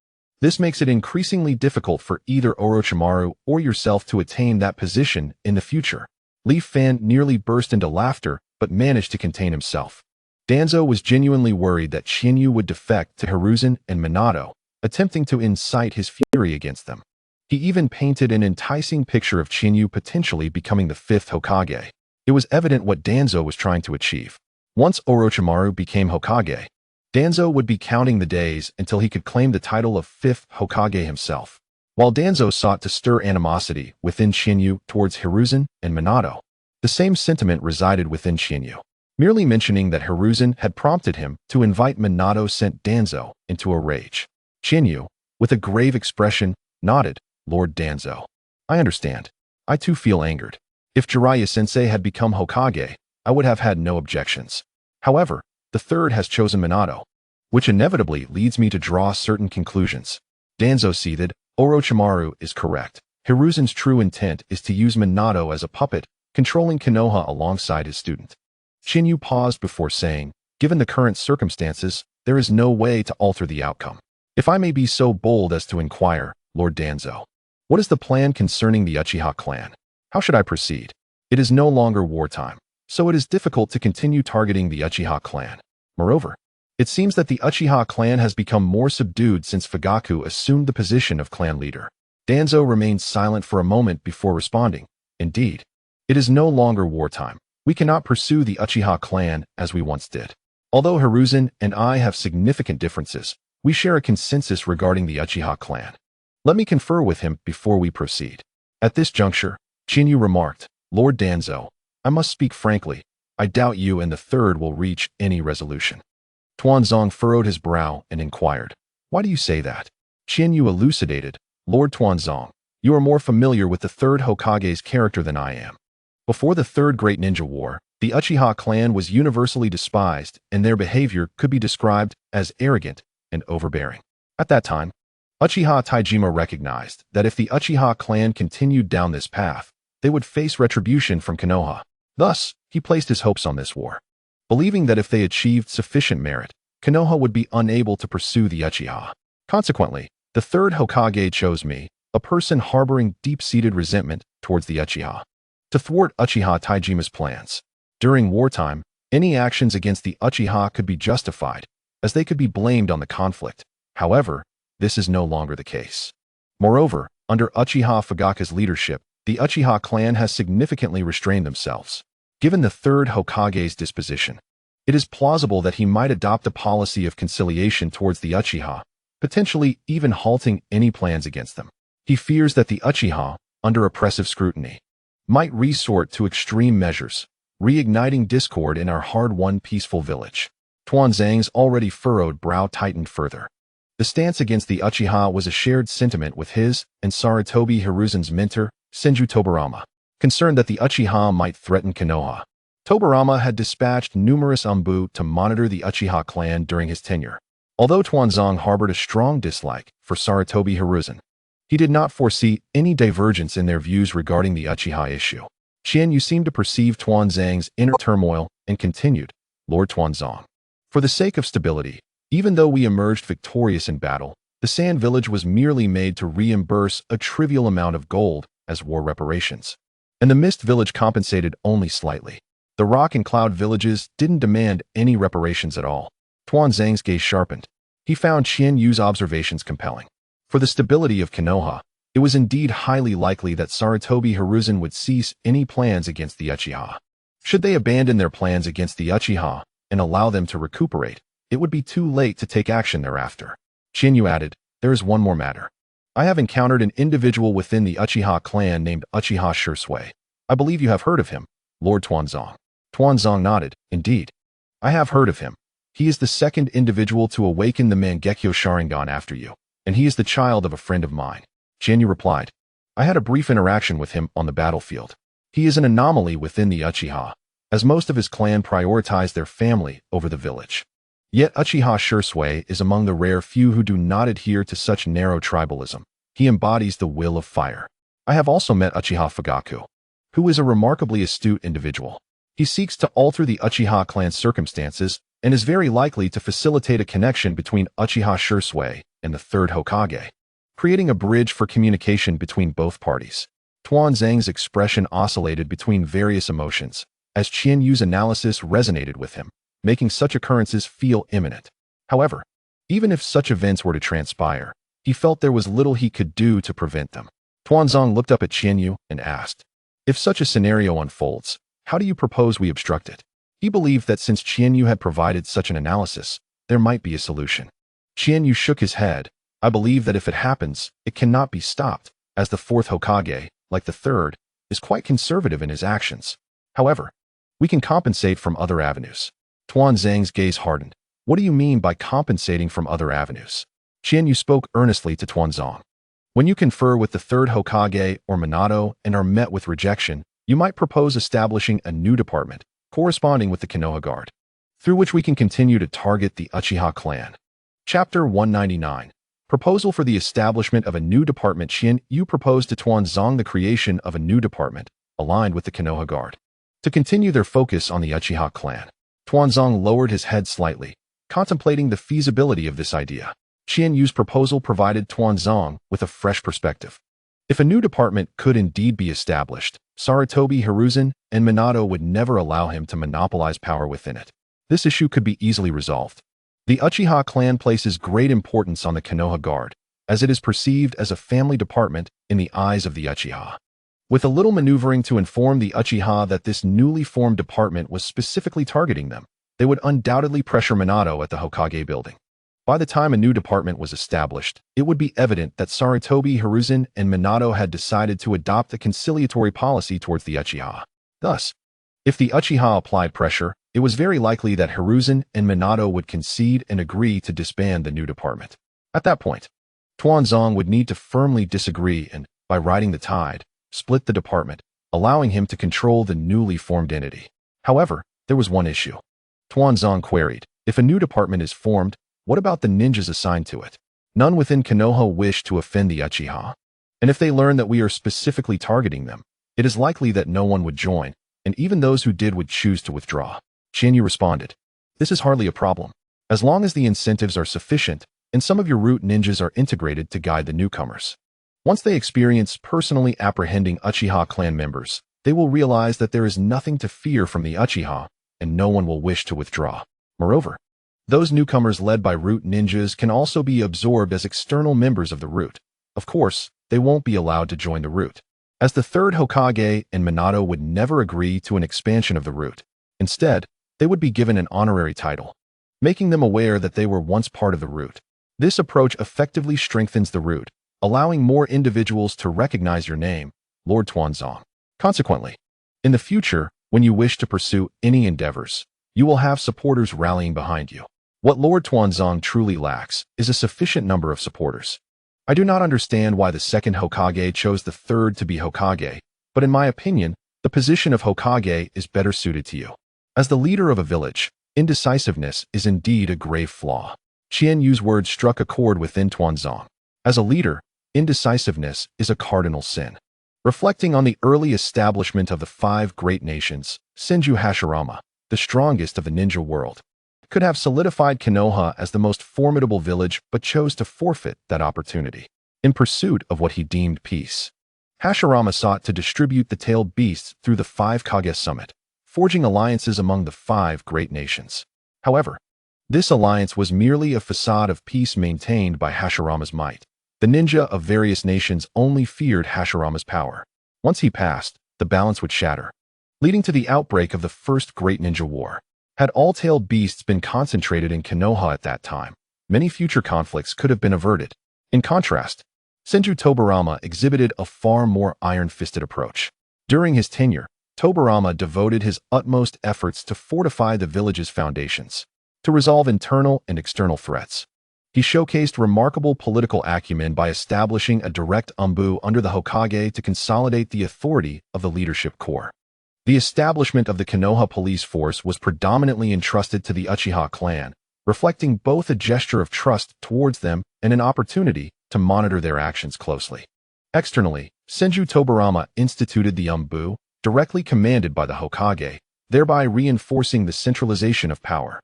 This makes it increasingly difficult for either Orochimaru or yourself to attain that position in the future." Leaf Fan nearly burst into laughter, but managed to contain himself. Danzo was genuinely worried that Chiyu would defect to Hiruzen and Minato, attempting to incite his fury against them. He even painted an enticing picture of Chiyu potentially becoming the 5th Hokage. It was evident what Danzo was trying to achieve. Once Orochimaru became Hokage, Danzo would be counting the days until he could claim the title of 5th Hokage himself. While Danzo sought to stir animosity within Chiyu towards Hiruzen and Minato, the same sentiment resided within Chiyu. Merely mentioning that Hiruzen had prompted him to invite Minato sent Danzo into a rage. Chiyu, with a grave expression, nodded, "Lord Danzo, I understand. I too feel angered. If Jiraiya-sensei had become Hokage, I would have had no objections. However, the 3rd has chosen Minato, which inevitably leads me to draw certain conclusions." Danzo seethed. Orochimaru is correct. Hiruzen's true intent is to use Minato as a puppet, controlling Konoha alongside his student. Chiyu paused before saying, "Given the current circumstances, there is no way to alter the outcome. If I may be so bold as to inquire, Lord Danzo, what is the plan concerning the Uchiha clan? How should I proceed? It is no longer wartime, so it is difficult to continue targeting the Uchiha clan. Moreover, it seems that the Uchiha clan has become more subdued since Fugaku assumed the position of clan leader." Danzo remained silent for a moment before responding, "Indeed, it is no longer wartime. We cannot pursue the Uchiha clan as we once did. Although Hiruzen and I have significant differences, we share a consensus regarding the Uchiha clan. Let me confer with him before we proceed." At this juncture, Chiyu remarked, "Lord Danzo, I must speak frankly. I doubt you and the 3rd will reach any resolution." Tuanzong furrowed his brow and inquired, "Why do you say that?" Chiyu elucidated, "Lord Tuanzong, you are more familiar with the 3rd Hokage's character than I am. Before the 3rd Great Ninja War, the Uchiha clan was universally despised and their behavior could be described as arrogant and overbearing. At that time, Uchiha Taijima recognized that if the Uchiha clan continued down this path, they would face retribution from Konoha. Thus, he placed his hopes on this war, believing that if they achieved sufficient merit, Konoha would be unable to pursue the Uchiha. Consequently, the 3rd Hokage chose me, a person harboring deep-seated resentment towards the Uchiha, to thwart Uchiha Taijima's plans. During wartime, Any actions against the Uchiha could be justified, as they could be blamed on the conflict. However, this is no longer the case. Moreover, under Uchiha Fugaku's leadership, the Uchiha clan has significantly restrained themselves. Given the third Hokage's disposition, it is plausible that he might adopt a policy of conciliation towards the Uchiha, potentially even halting any plans against them. He fears that the Uchiha, under oppressive scrutiny, might resort to extreme measures, reigniting discord in our hard-won peaceful village. Tuanzang's already furrowed brow tightened further. The stance against the Uchiha was a shared sentiment with his and Sarutobi Hiruzen's mentor, Senju Tobarama. Concerned that the Uchiha might threaten Konoha, Tobarama had dispatched numerous Umbu to monitor the Uchiha clan during his tenure. Although Tuanzang harbored a strong dislike for Sarutobi Hiruzen, he did not foresee any divergence in their views regarding the Uchiha issue. Qianyu seemed to perceive Tuanzang's inner turmoil and continued, Lord Tuanzang, for the sake of stability, even though we emerged victorious in battle, the Sand Village was merely made to reimburse a trivial amount of gold as war reparations. And the Mist Village compensated only slightly. The Rock and Cloud villages didn't demand any reparations at all. Tuanzang's gaze sharpened. He found Qianyu's observations compelling. For the stability of Konoha, it was indeed highly likely that Sarutobi Hiruzen would cease any plans against the Uchiha. Should they abandon their plans against the Uchiha and allow them to recuperate, it would be too late to take action thereafter. Qianyu added, there is one more matter. I have encountered an individual within the Uchiha clan named Uchiha Shursui. I believe you have heard of him, Lord Tuanzang. Tuanzang nodded, indeed. I have heard of him. He is the second individual to awaken the Mangekyo Sharingan after you, and he is the child of a friend of mine. Qianyu replied, I had a brief interaction with him on the battlefield. He is an anomaly within the Uchiha, as most of his clan prioritize their family over the village. Yet Uchiha Shursui is among the rare few who do not adhere to such narrow tribalism. He embodies the will of fire. I have also met Uchiha Fugaku, who is a remarkably astute individual. He seeks to alter the Uchiha clan's circumstances and is very likely to facilitate a connection between Uchiha Shursui and the third Hokage, creating a bridge for communication between both parties. Tuanzang's expression oscillated between various emotions, as Qianyu's analysis resonated with him, making such occurrences feel imminent. However, even if such events were to transpire, he felt there was little he could do to prevent them. Tuanzang looked up at Qianyu and asked, if such a scenario unfolds, how do you propose we obstruct it? He believed that since Qianyu had provided such an analysis, there might be a solution. Qianyu shook his head. I believe that if it happens, it cannot be stopped, as the fourth Hokage, like the third, is quite conservative in his actions. However, we can compensate from other avenues. Tuanzang's gaze hardened. What do you mean by compensating from other avenues? Qianyu spoke earnestly to Tuanzang. When you confer with the third Hokage or Minato and are met with rejection, you might propose establishing a new department, corresponding with the Konoha Guard, through which we can continue to target the Uchiha clan. Chapter 199. Proposal for the establishment of a new department. Qianyu proposed to Tuanzang the creation of a new department, aligned with the Konoha Guard, to continue their focus on the Uchiha clan. Tuanzang lowered his head slightly, contemplating the feasibility of this idea. Qianyu's proposal provided Tuanzang with a fresh perspective. If a new department could indeed be established, Sarutobi Hiruzen and Minato would never allow him to monopolize power within it. This issue could be easily resolved. The Uchiha clan places great importance on the Konoha Guard, as it is perceived as a family department in the eyes of the Uchiha. With a little maneuvering to inform the Uchiha that this newly formed department was specifically targeting them, they would undoubtedly pressure Minato at the Hokage building. By the time a new department was established, it would be evident that Sarutobi Hiruzen and Minato had decided to adopt a conciliatory policy towards the Uchiha. Thus, if the Uchiha applied pressure, it was very likely that Hiruzen and Minato would concede and agree to disband the new department. At that point, Tuanzang would need to firmly disagree and, by riding the tide, split the department, allowing him to control the newly formed entity. However, there was one issue. Tuanzang queried, if a new department is formed, what about the ninjas assigned to it? None within Konoha wish to offend the Uchiha. And if they learn that we are specifically targeting them, it is likely that no one would join, and even those who did would choose to withdraw. Qianyu responded, this is hardly a problem. As long as the incentives are sufficient, and some of your root ninjas are integrated to guide the newcomers. Once they experience personally apprehending Uchiha clan members, they will realize that there is nothing to fear from the Uchiha, and no one will wish to withdraw. Moreover, those newcomers led by root ninjas can also be absorbed as external members of the root. Of course, they won't be allowed to join the root, as the third Hokage and Minato would never agree to an expansion of the root. Instead, they would be given an honorary title, making them aware that they were once part of the root. This approach effectively strengthens the root, allowing more individuals to recognize your name, Lord Tuanzong. Consequently, in the future, when you wish to pursue any endeavors, you will have supporters rallying behind you. What Lord Tuanzong truly lacks is a sufficient number of supporters. I do not understand why the second Hokage chose the third to be Hokage, but in my opinion, the position of Hokage is better suited to you. As the leader of a village, indecisiveness is indeed a grave flaw. Qian Yu's words struck a chord within Tuanzong. As a leader, indecisiveness is a cardinal sin. Reflecting on the early establishment of the 5 great nations, Senju Hashirama, the strongest of the ninja world, could have solidified Konoha as the most formidable village but chose to forfeit that opportunity. In pursuit of what he deemed peace, Hashirama sought to distribute the tailed beasts through the 5 Kage summit, forging alliances among the 5 great nations. However, this alliance was merely a facade of peace maintained by Hashirama's might. The ninja of various nations only feared Hashirama's power. Once he passed, the balance would shatter, leading to the outbreak of the first Great Ninja War. Had all tailed beasts been concentrated in Konoha at that time, many future conflicts could have been averted. In contrast, Senju Tobarama exhibited a far more iron-fisted approach. During his tenure, Tobarama devoted his utmost efforts to fortify the village's foundations, to resolve internal and external threats. He showcased remarkable political acumen by establishing a direct umbu under the Hokage to consolidate the authority of the leadership corps. The establishment of the Konoha police force was predominantly entrusted to the Uchiha clan, reflecting both a gesture of trust towards them and an opportunity to monitor their actions closely. Externally, Senju Tobarama instituted the umbu, directly commanded by the Hokage, thereby reinforcing the centralization of power.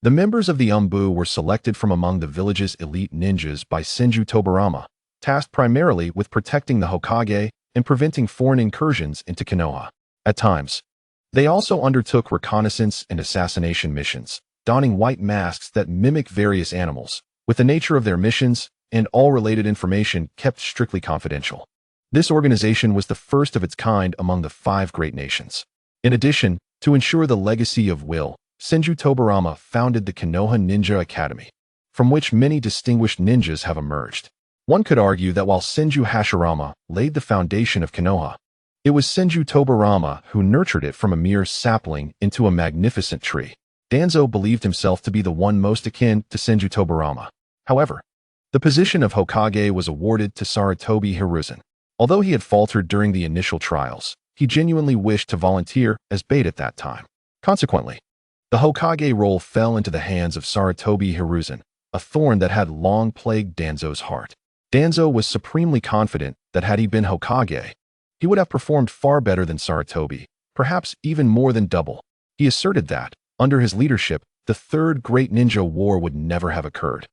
The members of the umbu were selected from among the village's elite ninjas by Senju Tobarama, tasked primarily with protecting the Hokage and preventing foreign incursions into Konoha. At times, they also undertook reconnaissance and assassination missions, donning white masks that mimic various animals, with the nature of their missions and all related information kept strictly confidential. This organization was the first of its kind among the 5 great nations. In addition, to ensure the legacy of will, Senju Tobarama founded the Konoha Ninja Academy, from which many distinguished ninjas have emerged. One could argue that while Senju Hashirama laid the foundation of Konoha, it was Senju Tobarama who nurtured it from a mere sapling into a magnificent tree. Danzo believed himself to be the one most akin to Senju Tobarama. However, the position of Hokage was awarded to Sarutobi Hiruzen. Although he had faltered during the initial trials, he genuinely wished to volunteer as bait at that time. Consequently, the Hokage role fell into the hands of Sarutobi Hiruzen, a thorn that had long plagued Danzo's heart. Danzo was supremely confident that had he been Hokage, he would have performed far better than Sarutobi, perhaps even more than double. He asserted that, under his leadership, the third Great Ninja War would never have occurred,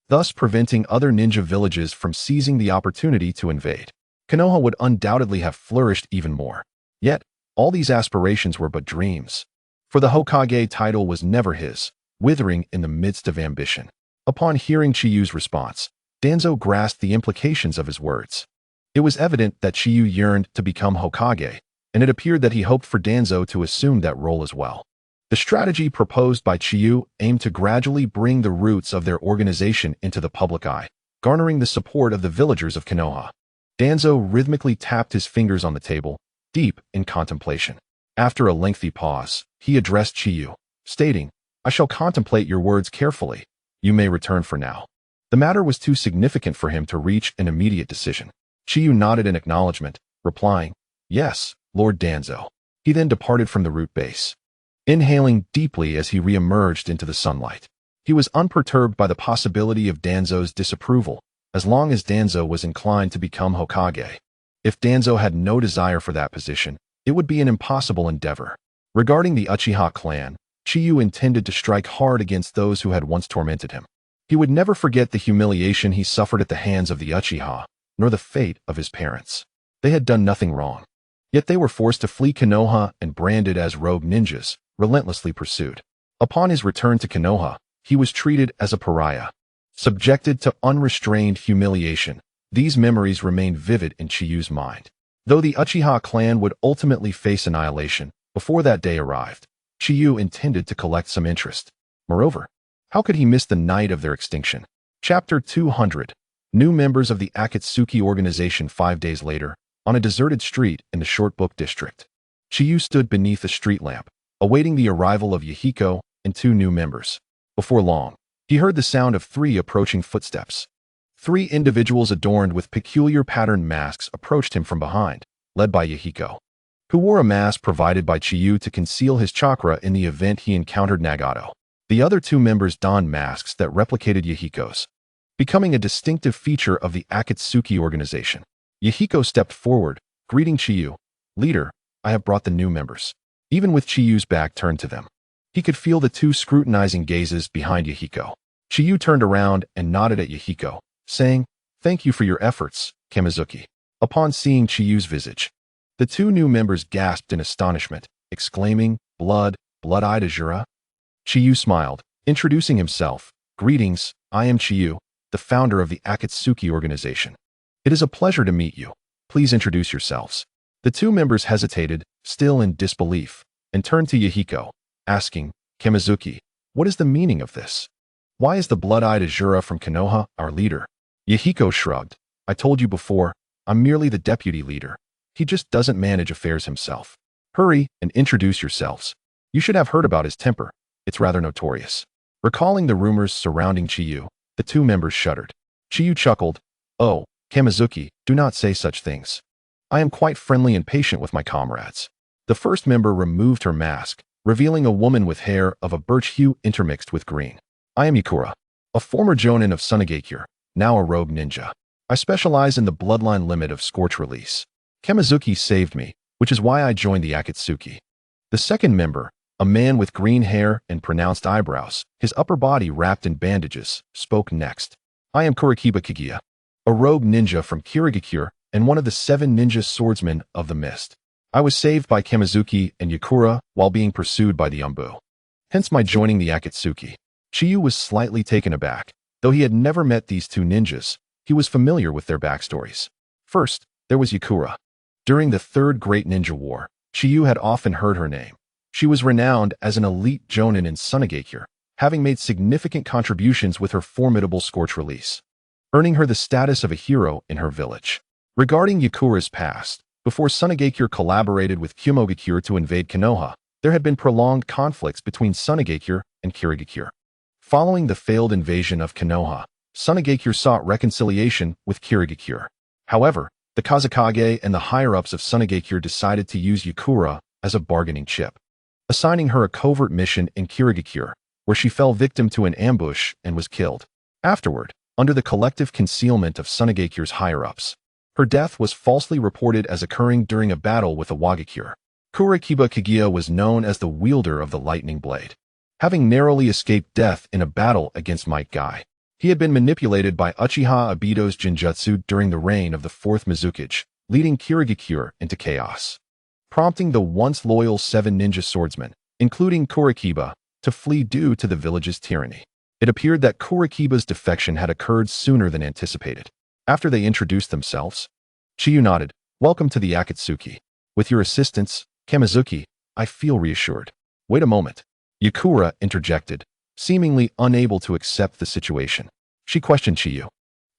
thus preventing other ninja villages from seizing the opportunity to invade. Konoha would undoubtedly have flourished even more. Yet, all these aspirations were but dreams, for the Hokage title was never his, withering in the midst of ambition. Upon hearing Chiyu's response, Danzo grasped the implications of his words. It was evident that Chiyu yearned to become Hokage, and it appeared that he hoped for Danzo to assume that role as well. The strategy proposed by Chiyu aimed to gradually bring the roots of their organization into the public eye, garnering the support of the villagers of Konoha. Danzo rhythmically tapped his fingers on the table, deep in contemplation. After a lengthy pause, he addressed Chiyu, stating, "I shall contemplate your words carefully. You may return for now." The matter was too significant for him to reach an immediate decision. Chiyu nodded in acknowledgement, replying, "Yes, Lord Danzo." He then departed from the root base, inhaling deeply as he re-emerged into the sunlight. He was unperturbed by the possibility of Danzo's disapproval, as long as Danzo was inclined to become Hokage. If Danzo had no desire for that position, it would be an impossible endeavor. Regarding the Uchiha clan, Chiyu intended to strike hard against those who had once tormented him. He would never forget the humiliation he suffered at the hands of the Uchiha, nor the fate of his parents. They had done nothing wrong. Yet they were forced to flee Konoha and branded as rogue ninjas, relentlessly pursued. Upon his return to Konoha, he was treated as a pariah, subjected to unrestrained humiliation. These memories remained vivid in Chiyu's mind. Though the Uchiha clan would ultimately face annihilation, before that day arrived, Chiyu intended to collect some interest. Moreover, how could he miss the night of their extinction? Chapter 200. New members of the Akatsuki organization 5 days later, on a deserted street in the Shortbook district. Chiyu stood beneath a street lamp, awaiting the arrival of Yahiko and 2 new members. Before long, he heard the sound of 3 approaching footsteps. 3 individuals adorned with peculiar patterned masks approached him from behind, led by Yahiko, who wore a mask provided by Chiyu to conceal his chakra in the event he encountered Nagato. The other 2 members donned masks that replicated Yahiko's, becoming a distinctive feature of the Akatsuki organization. Yahiko stepped forward, greeting Chiyu. "Leader, I have brought the new members." Even with Chiyu's back turned to them, he could feel the 2 scrutinizing gazes behind Yahiko. Chiyu turned around and nodded at Yahiko, saying, "Thank you for your efforts, Kamizuki." Upon seeing Chiyu's visage, the 2 new members gasped in astonishment, exclaiming, Blood-eyed Azura?" Chiyu smiled, introducing himself. "Greetings, I am Chiyu, the founder of the Akatsuki organization. It is a pleasure to meet you. Please introduce yourselves." The 2 members hesitated, still in disbelief, and turned to Yahiko, asking, "Kamizuki, what is the meaning of this? Why is the blood-eyed Azura from Konoha our leader?" Yahiko shrugged. "I told you before, I'm merely the deputy leader. He just doesn't manage affairs himself. Hurry and introduce yourselves. You should have heard about his temper. It's rather notorious." Recalling the rumors surrounding Chiyu, the 2 members shuddered. Chiyu chuckled. "Oh, Kamizuki, do not say such things. I am quite friendly and patient with my comrades." The first member removed her mask, revealing a woman with hair of a birch hue intermixed with green. "I am Yukura, a former jonin of Sunagakure, now a rogue ninja. I specialize in the bloodline limit of Scorch Release. Kamizuki saved me, which is why I joined the Akatsuki." The second member, a man with green hair and pronounced eyebrows, his upper body wrapped in bandages, spoke next. "I am Kurikiba Kaguya, a rogue ninja from Kirigakure and one of the 7 ninja swordsmen of the Mist. I was saved by Kamizuki and Yukura while being pursued by the Umbu. Hence my joining the Akatsuki." Chiyu was slightly taken aback. Though he had never met these 2 ninjas, he was familiar with their backstories. First, there was Yukura. During the 3rd Great Ninja War, Chiyu had often heard her name. She was renowned as an elite jonin in Sunagakure, having made significant contributions with her formidable Scorch Release, earning her the status of a hero in her village. Regarding Yukura's past, before Sunagakure collaborated with Kumogakure to invade Konoha, there had been prolonged conflicts between Sunagakure and Kirigakure. Following the failed invasion of Konoha, Sunagakure sought reconciliation with Kirigakure. However, the Kazekage and the higher-ups of Sunagakure decided to use Yukura as a bargaining chip, assigning her a covert mission in Kirigakure, where she fell victim to an ambush and was killed. Afterward, under the collective concealment of Sunagakure's higher-ups, her death was falsely reported as occurring during a battle with a Wagakure. Kurikiba Kaguya was known as the wielder of the lightning blade, having narrowly escaped death in a battle against Might Guy. He had been manipulated by Uchiha Obito's Genjutsu during the reign of the 4th Mizukage, leading Kirigakure into chaos, prompting the once loyal 7 ninja swordsmen, including Kurikiba, to flee due to the village's tyranny. It appeared that Kurikiba's defection had occurred sooner than anticipated. After they introduced themselves, Chiyu nodded. "Welcome to the Akatsuki. With your assistance, Kamizuki, I feel reassured." "Wait a moment," Yukura interjected, seemingly unable to accept the situation. She questioned Chiyu.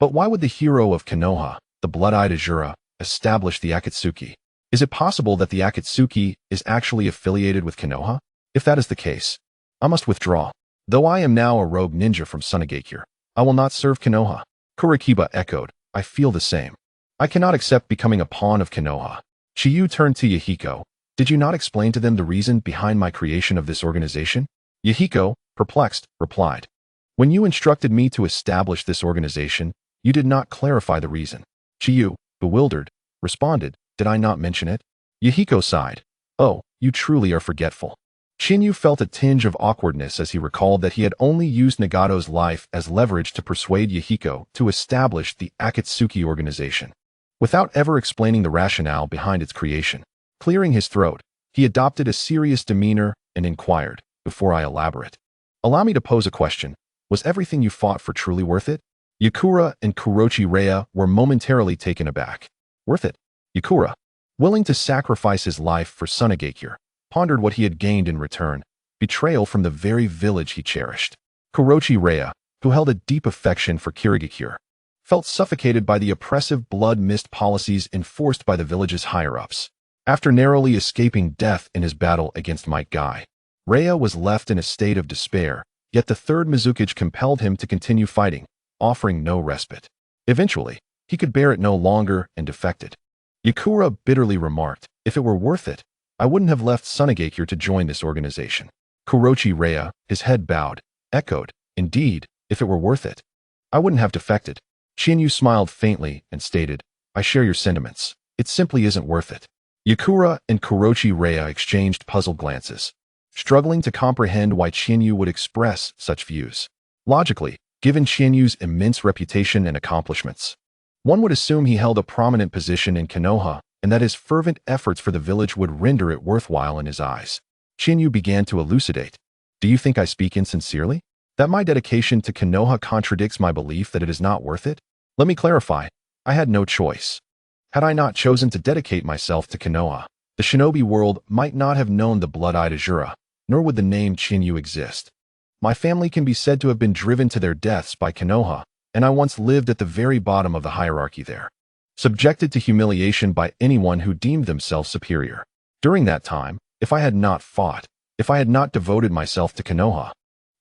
"But why would the hero of Konoha, the blood-eyed Azura, establish the Akatsuki? Is it possible that the Akatsuki is actually affiliated with Konoha? If that is the case, I must withdraw. Though I am now a rogue ninja from Sunagakure, I will not serve Konoha." Kurikiba echoed. "I feel the same. I cannot accept becoming a pawn of Konoha." Chiyu turned to Yahiko. "Did you not explain to them the reason behind my creation of this organization?" Yahiko, perplexed, replied, "When you instructed me to establish this organization, you did not clarify the reason." Chiyu, bewildered, responded, "Did I not mention it?" Yahiko sighed. "Oh, you truly are forgetful." Chiyu felt a tinge of awkwardness as he recalled that he had only used Nagato's life as leverage to persuade Yahiko to establish the Akatsuki organization, without ever explaining the rationale behind its creation. Clearing his throat, he adopted a serious demeanor and inquired, before I elaborate. Allow me to pose a question. Was everything you fought for truly worth it? Yakura and Kurochi Raya were momentarily taken aback. Worth it? Yakura, willing to sacrifice his life for Sunagakure, pondered what he had gained in return, betrayal from the very village he cherished. Kurochi Raya, who held a deep affection for Kirigakure, felt suffocated by the oppressive blood mist policies enforced by the village's higher-ups. After narrowly escaping death in his battle against Might Guy, Raya was left in a state of despair, yet the third Mizukage compelled him to continue fighting, offering no respite. Eventually, he could bear it no longer and defected. Yakura bitterly remarked, "If it were worth it, I wouldn't have left Sunagakure to join this organization." Kurochi Raya, his head bowed, echoed, "Indeed, if it were worth it, I wouldn't have defected." Chiyu smiled faintly and stated, "I share your sentiments. It simply isn't worth it." Yakura and Kurochi Raya exchanged puzzled glances, struggling to comprehend why Chiyu would express such views. Logically, given Chinyu's immense reputation and accomplishments, one would assume he held a prominent position in Konoha and that his fervent efforts for the village would render it worthwhile in his eyes. Chiyu began to elucidate. "Do you think I speak insincerely? That my dedication to Konoha contradicts my belief that it is not worth it? Let me clarify. I had no choice. Had I not chosen to dedicate myself to Konoha, the shinobi world might not have known the blood-eyed Azura, nor would the name Chiyu exist. My family can be said to have been driven to their deaths by Konoha, and I once lived at the very bottom of the hierarchy there, subjected to humiliation by anyone who deemed themselves superior. During that time, if I had not fought, if I had not devoted myself to Konoha,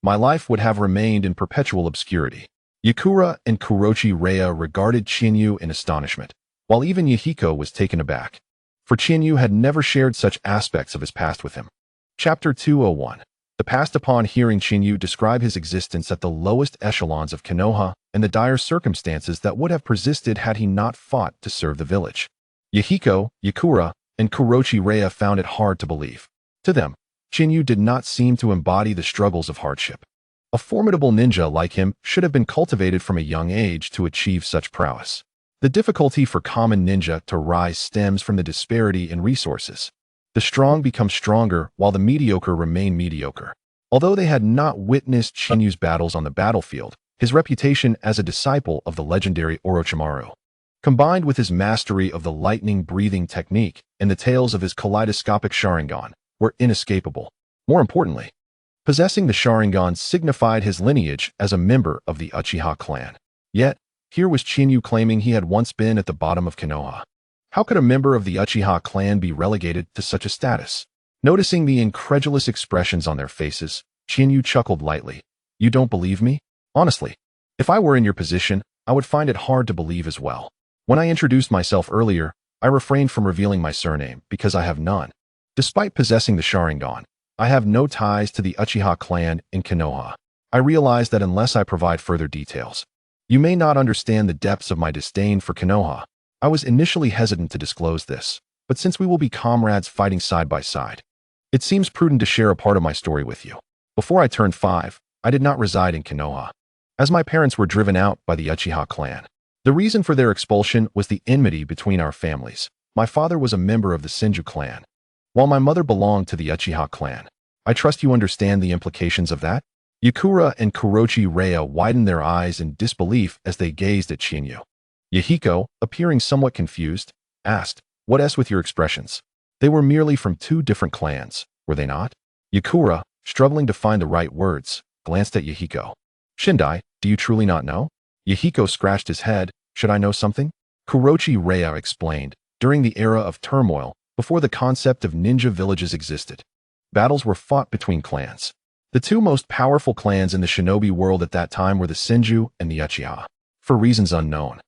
my life would have remained in perpetual obscurity." Yakura and Kurochi Raya regarded Chiyu in astonishment, while even Yahiko was taken aback, for Chiyu had never shared such aspects of his past with him. Chapter 201. The past. Upon hearing Chiyu describe his existence at the lowest echelons of Konoha and the dire circumstances that would have persisted had he not fought to serve the village, Yahiko, Yakura, and Kurochi Raya found it hard to believe. To them, Chiyu did not seem to embody the struggles of hardship. A formidable ninja like him should have been cultivated from a young age to achieve such prowess. The difficulty for common ninja to rise stems from the disparity in resources. The strong become stronger while the mediocre remain mediocre. Although they had not witnessed Chinyu's battles on the battlefield, his reputation as a disciple of the legendary Orochimaru, combined with his mastery of the lightning-breathing technique and the tales of his kaleidoscopic Sharingan, were inescapable. More importantly, possessing the Sharingan signified his lineage as a member of the Uchiha clan. Yet, here was Chiyu claiming he had once been at the bottom of Konoha. How could a member of the Uchiha clan be relegated to such a status? Noticing the incredulous expressions on their faces, Chiyu chuckled lightly. "You don't believe me? Honestly, if I were in your position, I would find it hard to believe as well. When I introduced myself earlier, I refrained from revealing my surname because I have none. Despite possessing the Sharingan, I have no ties to the Uchiha clan in Konoha. I realize that unless I provide further details, you may not understand the depths of my disdain for Konoha. I was initially hesitant to disclose this, but since we will be comrades fighting side by side, it seems prudent to share a part of my story with you. Before I turned 5, I did not reside in Konoha, as my parents were driven out by the Uchiha clan. The reason for their expulsion was the enmity between our families. My father was a member of the Senju clan, while my mother belonged to the Uchiha clan. I trust you understand the implications of that?" Yakura and Kurochi Raya widened their eyes in disbelief as they gazed at Chiyu. Yahiko, appearing somewhat confused, asked, "What s with your expressions? They were merely from 2 different clans, were they not?" Yakura, struggling to find the right words, glanced at Yahiko. "Shindai, do you truly not know?" Yahiko scratched his head. "Should I know something?" Kurochi Raya explained, during the era of turmoil, before the concept of ninja villages existed, battles were fought between clans. The 2 most powerful clans in the shinobi world at that time were the Senju and the Uchiha, for reasons unknown.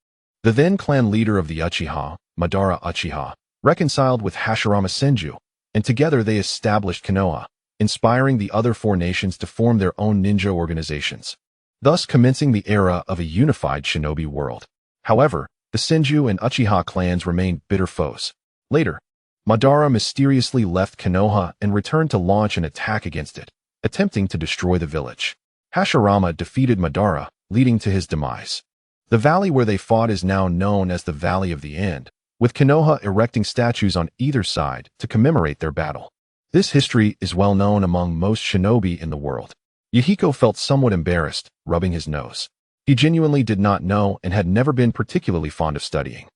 The then clan leader of the Uchiha, Madara Uchiha, reconciled with Hashirama Senju, and together they established Konoha, inspiring the other 4 nations to form their own ninja organizations, thus commencing the era of a unified shinobi world. However, the Senju and Uchiha clans remained bitter foes. Later, Madara mysteriously left Konoha and returned to launch an attack against it, attempting to destroy the village. Hashirama defeated Madara, leading to his demise. The valley where they fought is now known as the Valley of the End, with Konoha erecting statues on either side to commemorate their battle. This history is well known among most shinobi in the world. Yahiko felt somewhat embarrassed, rubbing his nose. He genuinely did not know and had never been particularly fond of studying.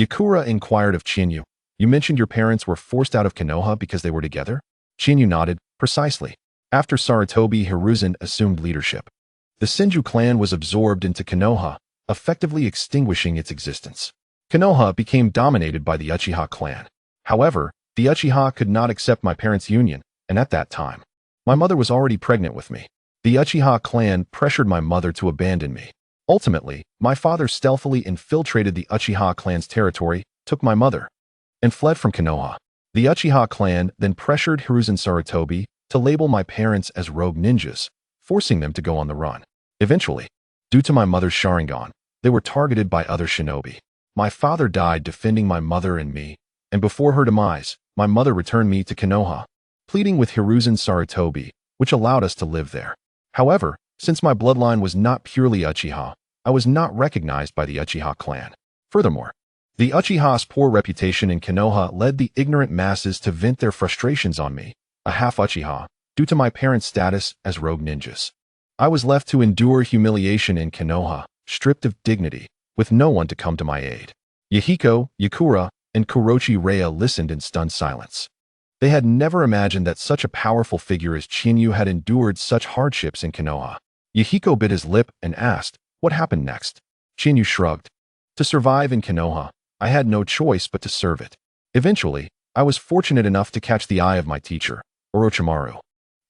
Yakura inquired of Chiyu, "You mentioned your parents were forced out of Konoha because they were together?" Chiyu nodded, "Precisely. After Sarutobi Hiruzen assumed leadership, the Senju clan was absorbed into Konoha, effectively extinguishing its existence. Konoha became dominated by the Uchiha clan. However, the Uchiha could not accept my parents' union, and at that time, my mother was already pregnant with me. The Uchiha clan pressured my mother to abandon me. Ultimately, my father stealthily infiltrated the Uchiha clan's territory, took my mother, and fled from Konoha. The Uchiha clan then pressured Hiruzen Sarutobi to label my parents as rogue ninjas, forcing them to go on the run. Eventually, due to my mother's Sharingan, they were targeted by other shinobi. My father died defending my mother and me, and before her demise, my mother returned me to Konoha, pleading with Hiruzen Sarutobi, which allowed us to live there. However, since my bloodline was not purely Uchiha, I was not recognized by the Uchiha clan. Furthermore, the Uchiha's poor reputation in Konoha led the ignorant masses to vent their frustrations on me, a half Uchiha, due to my parents' status as rogue ninjas. I was left to endure humiliation in Konoha, stripped of dignity, with no one to come to my aid. Yahiko, Yakura, and Kuroichi Raya listened in stunned silence. They had never imagined that such a powerful figure as Chiyu had endured such hardships in Konoha. Yahiko bit his lip and asked, "What happened next?" Chiyu shrugged. "To survive in Konoha, I had no choice but to serve it. Eventually, I was fortunate enough to catch the eye of my teacher, Orochimaru,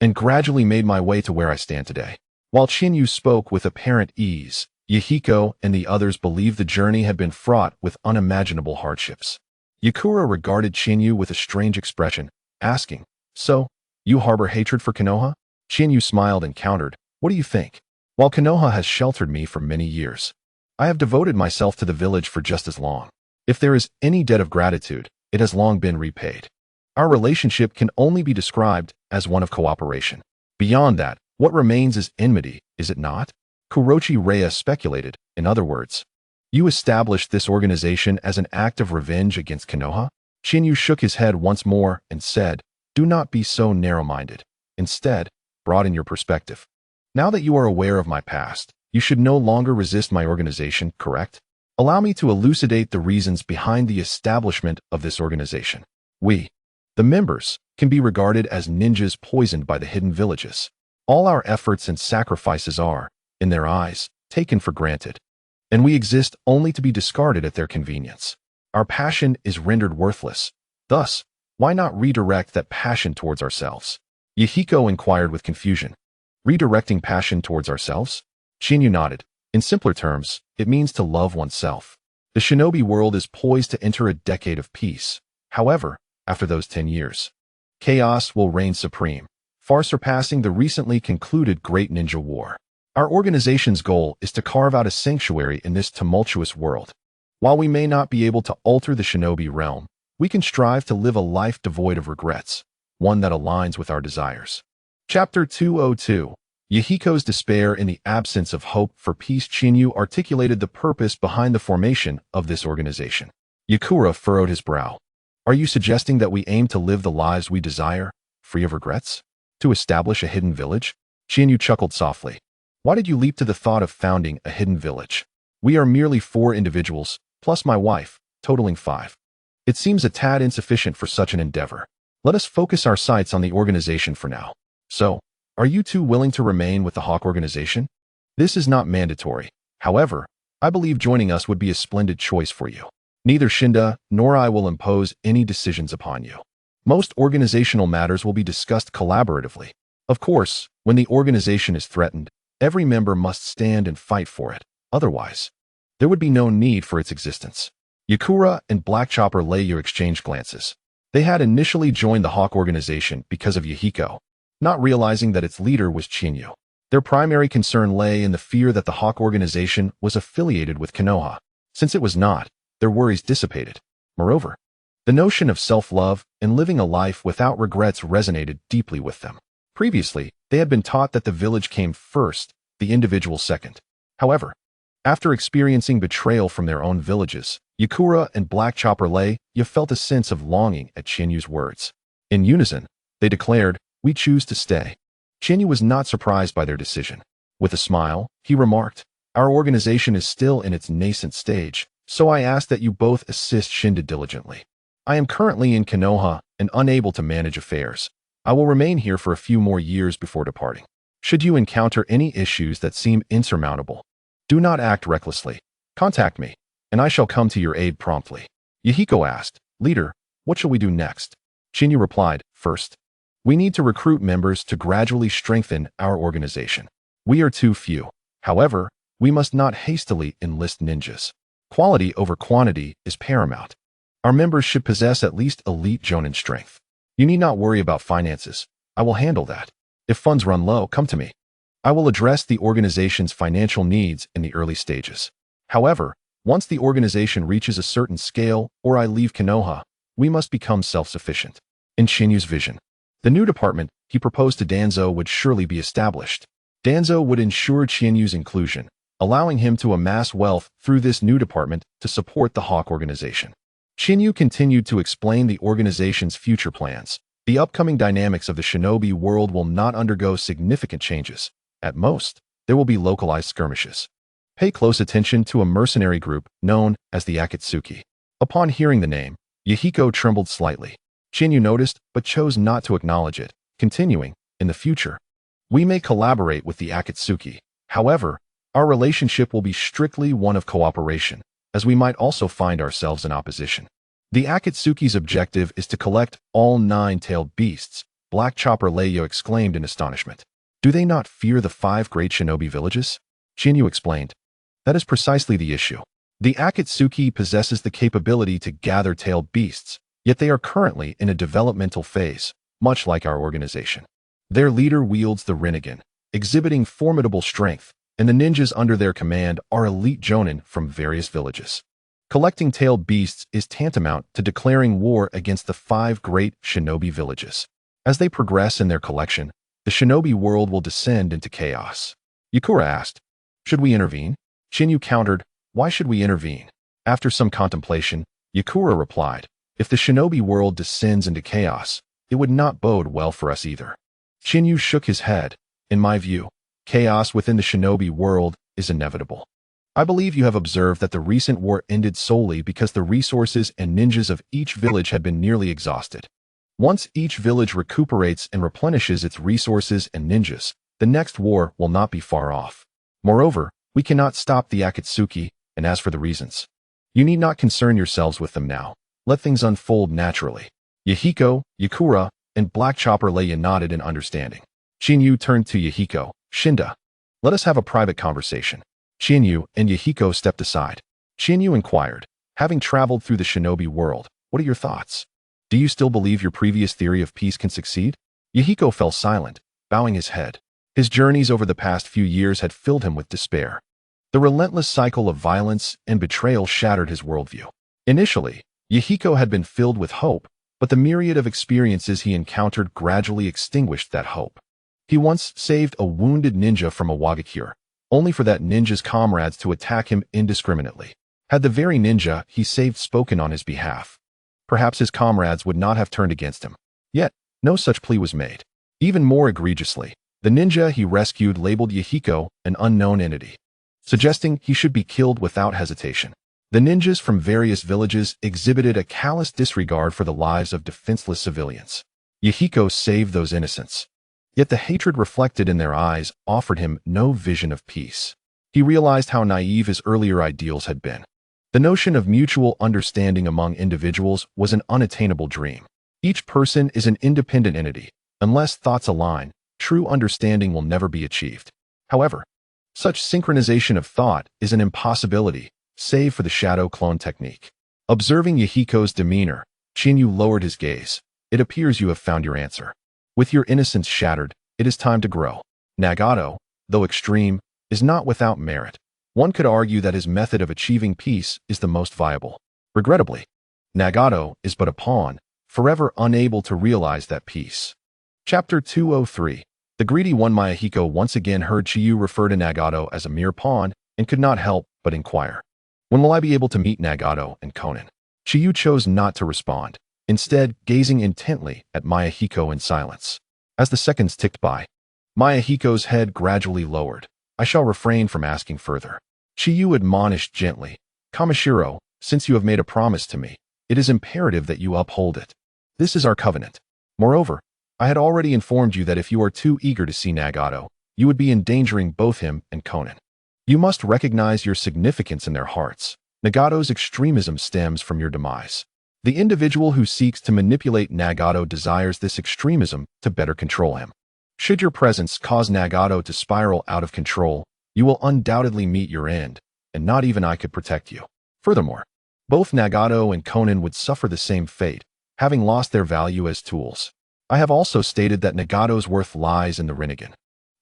and gradually made my way to where I stand today." While Chiyu spoke with apparent ease, Yahiko and the others believed the journey had been fraught with unimaginable hardships. Yakura regarded Chiyu with a strange expression, asking, "So, you harbor hatred for Konoha?" Chiyu smiled and countered, "What do you think? While Konoha has sheltered me for many years, I have devoted myself to the village for just as long. If there is any debt of gratitude, it has long been repaid. Our relationship can only be described as one of cooperation. Beyond that, what remains is enmity, is it not?" Kuroichi Raya speculated, "In other words, you established this organization as an act of revenge against Konoha?" Chiyu shook his head once more and said, "Do not be so narrow-minded. Instead, broaden your perspective. Now that you are aware of my past, you should no longer resist my organization, correct? Allow me to elucidate the reasons behind the establishment of this organization. We, the members, can be regarded as ninjas poisoned by the hidden villages. All our efforts and sacrifices are, in their eyes, taken for granted, and we exist only to be discarded at their convenience. Our passion is rendered worthless. Thus, why not redirect that passion towards ourselves?" Yahiko inquired with confusion. "Redirecting passion towards ourselves?" Chiyu nodded. "In simpler terms, it means to love oneself. The shinobi world is poised to enter a decade of peace. However, after those 10 years, chaos will reign supreme, far surpassing the recently concluded Great Ninja War. Our organization's goal is to carve out a sanctuary in this tumultuous world. While we may not be able to alter the shinobi realm, we can strive to live a life devoid of regrets, one that aligns with our desires." Chapter 202. Yahiko's despair in the absence of hope for peace. Chiyu articulated the purpose behind the formation of this organization. Yakura furrowed his brow. "Are you suggesting that we aim to live the lives we desire, free of regrets? To establish a hidden village?" Chiyu chuckled softly. "Why did you leap to the thought of founding a hidden village? We are merely 4 individuals, plus my wife, totaling 5. It seems a tad insufficient for such an endeavor. Let us focus our sights on the organization for now. So, are you two willing to remain with the Hawk organization? This is not mandatory. However, I believe joining us would be a splendid choice for you. Neither Shinda nor I will impose any decisions upon you. Most organizational matters will be discussed collaboratively. Of course, when the organization is threatened, every member must stand and fight for it. Otherwise, there would be no need for its existence." Yakura and Black Chopper Leyu exchanged glances. They had initially joined the Hawk organization because of Yahiko, not realizing that its leader was Chiyu. Their primary concern lay in the fear that the Hawk organization was affiliated with Konoha. Since it was not, their worries dissipated. Moreover, the notion of self-love and living a life without regrets resonated deeply with them. Previously, they had been taught that the village came first, the individual second. However, after experiencing betrayal from their own villages, Yakura and Black Chopper Leyu felt a sense of longing at Chinyu's words. In unison, They declared, "We choose to stay." Chiyu was not surprised by their decision. With a smile, he remarked, "Our organization is still in its nascent stage, so I ask that you both assist Shinda diligently. I am currently in Konoha and unable to manage affairs. I will remain here for a few more years before departing. Should you encounter any issues that seem insurmountable, do not act recklessly. Contact me, and I shall come to your aid promptly." Yahiko asked, "Leader, what shall we do next?" Chiyu replied, "First, we need to recruit members to gradually strengthen our organization. We are too few. However, we must not hastily enlist ninjas. Quality over quantity is paramount. Our members should possess at least elite jonin strength. You need not worry about finances. I will handle that. If funds run low, come to me. I will address the organization's financial needs in the early stages. However, once the organization reaches a certain scale or I leave Konoha, we must become self-sufficient." In Chinyu's vision, the new department he proposed to Danzo would surely be established. Danzo would ensure Chinyu's inclusion, allowing him to amass wealth through this new department to support the Hawk organization. Chinyu continued to explain the organization's future plans. The upcoming dynamics of the shinobi world will not undergo significant changes. At most, there will be localized skirmishes. Pay close attention to a mercenary group known as the Akatsuki. Upon hearing the name, Yahiko trembled slightly. Chinyu noticed but chose not to acknowledge it, continuing, "In the future, we may collaborate with the Akatsuki. However, our relationship will be strictly one of cooperation, as we might also find ourselves in opposition." The Akatsuki's objective is to collect all 9-tailed beasts, Black Chopper Leio exclaimed in astonishment. "Do they not fear the 5 great shinobi villages?" Chinyu explained. "That is precisely the issue. The Akatsuki possesses the capability to gather tailed beasts, yet they are currently in a developmental phase, much like our organization. Their leader wields the Rinnegan, exhibiting formidable strength, and the ninjas under their command are elite jonin from various villages. Collecting tailed beasts is tantamount to declaring war against the 5 great shinobi villages. As they progress in their collection, the shinobi world will descend into chaos." Yakura asked, "Should we intervene?" Chinyu countered, "Why should we intervene?" After some contemplation, Yakura replied, "If the shinobi world descends into chaos, it would not bode well for us either." Chinyu shook his head. "In my view, chaos within the shinobi world is inevitable. I believe you have observed that the recent war ended solely because the resources and ninjas of each village had been nearly exhausted. Once each village recuperates and replenishes its resources and ninjas, the next war will not be far off. Moreover, we cannot stop the Akatsuki, and as for the reasons, you need not concern yourselves with them now. Let things unfold naturally." Yahiko, Yakura, and Black Chopper Leia nodded in understanding. Chinyu turned to Yahiko. "Shinda, let us have a private conversation." Chinyu and Yahiko stepped aside. Chinyu inquired, "Having traveled through the shinobi world, what are your thoughts? Do you still believe your previous theory of peace can succeed?" Yahiko fell silent, bowing his head. His journeys over the past few years had filled him with despair. The relentless cycle of violence and betrayal shattered his worldview. Initially, Yahiko had been filled with hope, but the myriad of experiences he encountered gradually extinguished that hope. He once saved a wounded ninja from a Wagakure, only for that ninja's comrades to attack him indiscriminately. Had the very ninja he saved spoken on his behalf, perhaps his comrades would not have turned against him. Yet, no such plea was made. Even more egregiously, the ninja he rescued labeled Yahiko an unknown entity, suggesting he should be killed without hesitation. The ninjas from various villages exhibited a callous disregard for the lives of defenseless civilians. Yahiko saved those innocents. Yet the hatred reflected in their eyes offered him no vision of peace. He realized how naive his earlier ideals had been. The notion of mutual understanding among individuals was an unattainable dream. Each person is an independent entity. Unless thoughts align, true understanding will never be achieved. However, such synchronization of thought is an impossibility, save for the shadow clone technique. Observing Yahiko's demeanor, Chinyu lowered his gaze. "It appears you have found your answer. With your innocence shattered, it is time to grow." Nagato, though extreme, is not without merit. One could argue that his method of achieving peace is the most viable. Regrettably, Nagato is but a pawn, forever unable to realize that peace. Chapter 203. The greedy one. Mayahiko once again heard Chiyu refer to Nagato as a mere pawn and could not help but inquire, "When will I be able to meet Nagato and Konan?" Chiyu chose not to respond. instead gazing intently at Mayahiko in silence. As the seconds ticked by, Mayahiko's head gradually lowered. I shall refrain from asking further. Chiyu admonished gently. Kamishiro, since you have made a promise to me, it is imperative that you uphold it. This is our covenant. Moreover, I had already informed you that if you are too eager to see Nagato, you would be endangering both him and Conan. You must recognize your significance in their hearts. Nagato's extremism stems from your demise. The individual who seeks to manipulate Nagato desires this extremism to better control him. Should your presence cause Nagato to spiral out of control, you will undoubtedly meet your end, and not even I could protect you. Furthermore, both Nagato and Conan would suffer the same fate, having lost their value as tools. I have also stated that Nagato's worth lies in the Rinnegan.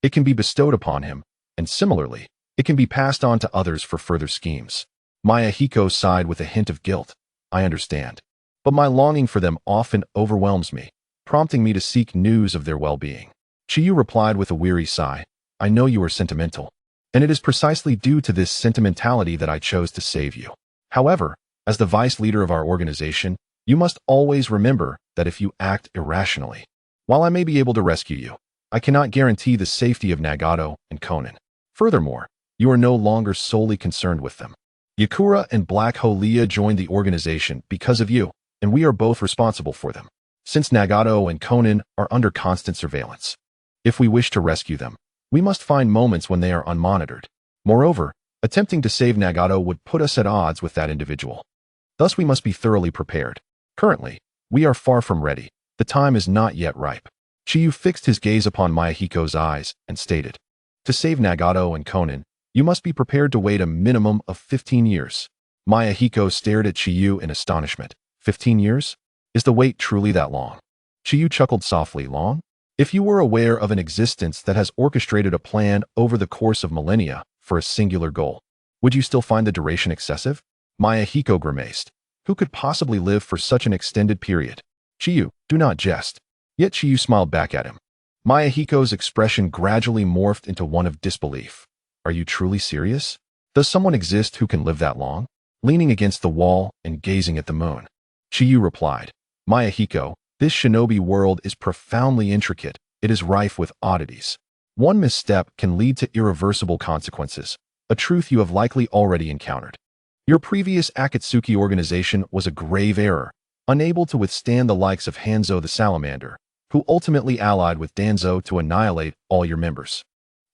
It can be bestowed upon him, and similarly, it can be passed on to others for further schemes. Mayahiko sighed with a hint of guilt. I understand. But my longing for them often overwhelms me, prompting me to seek news of their well-being. Chiyu replied with a weary sigh. I know you are sentimental, and it is precisely due to this sentimentality that I chose to save you. However, as the vice leader of our organization, you must always remember that if you act irrationally, while I may be able to rescue you, I cannot guarantee the safety of Nagato and Conan. Furthermore, you are no longer solely concerned with them. Yakura and Black Holia joined the organization because of you, and we are both responsible for them, since Nagato and Conan are under constant surveillance. If we wish to rescue them, we must find moments when they are unmonitored. Moreover, attempting to save Nagato would put us at odds with that individual. Thus we must be thoroughly prepared. Currently, we are far from ready. The time is not yet ripe. Chiyu fixed his gaze upon Mayahiko's eyes and stated, to save Nagato and Conan, you must be prepared to wait a minimum of 15 years. Mayahiko stared at Chiyu in astonishment. 15 years? Is the wait truly that long? Chiyu chuckled softly. Long? If you were aware of an existence that has orchestrated a plan over the course of millennia for a singular goal, would you still find the duration excessive? Mayahiko grimaced. Who could possibly live for such an extended period? Chiyu, do not jest. Yet Chiyu smiled back at him. Mayahiko's expression gradually morphed into one of disbelief. Are you truly serious? Does someone exist who can live that long? Leaning against the wall and gazing at the moon, Chiyu replied, Mayahiko, this shinobi world is profoundly intricate. It is rife with oddities. One misstep can lead to irreversible consequences, a truth you have likely already encountered. Your previous Akatsuki organization was a grave error, unable to withstand the likes of Hanzo the Salamander, who ultimately allied with Danzo to annihilate all your members.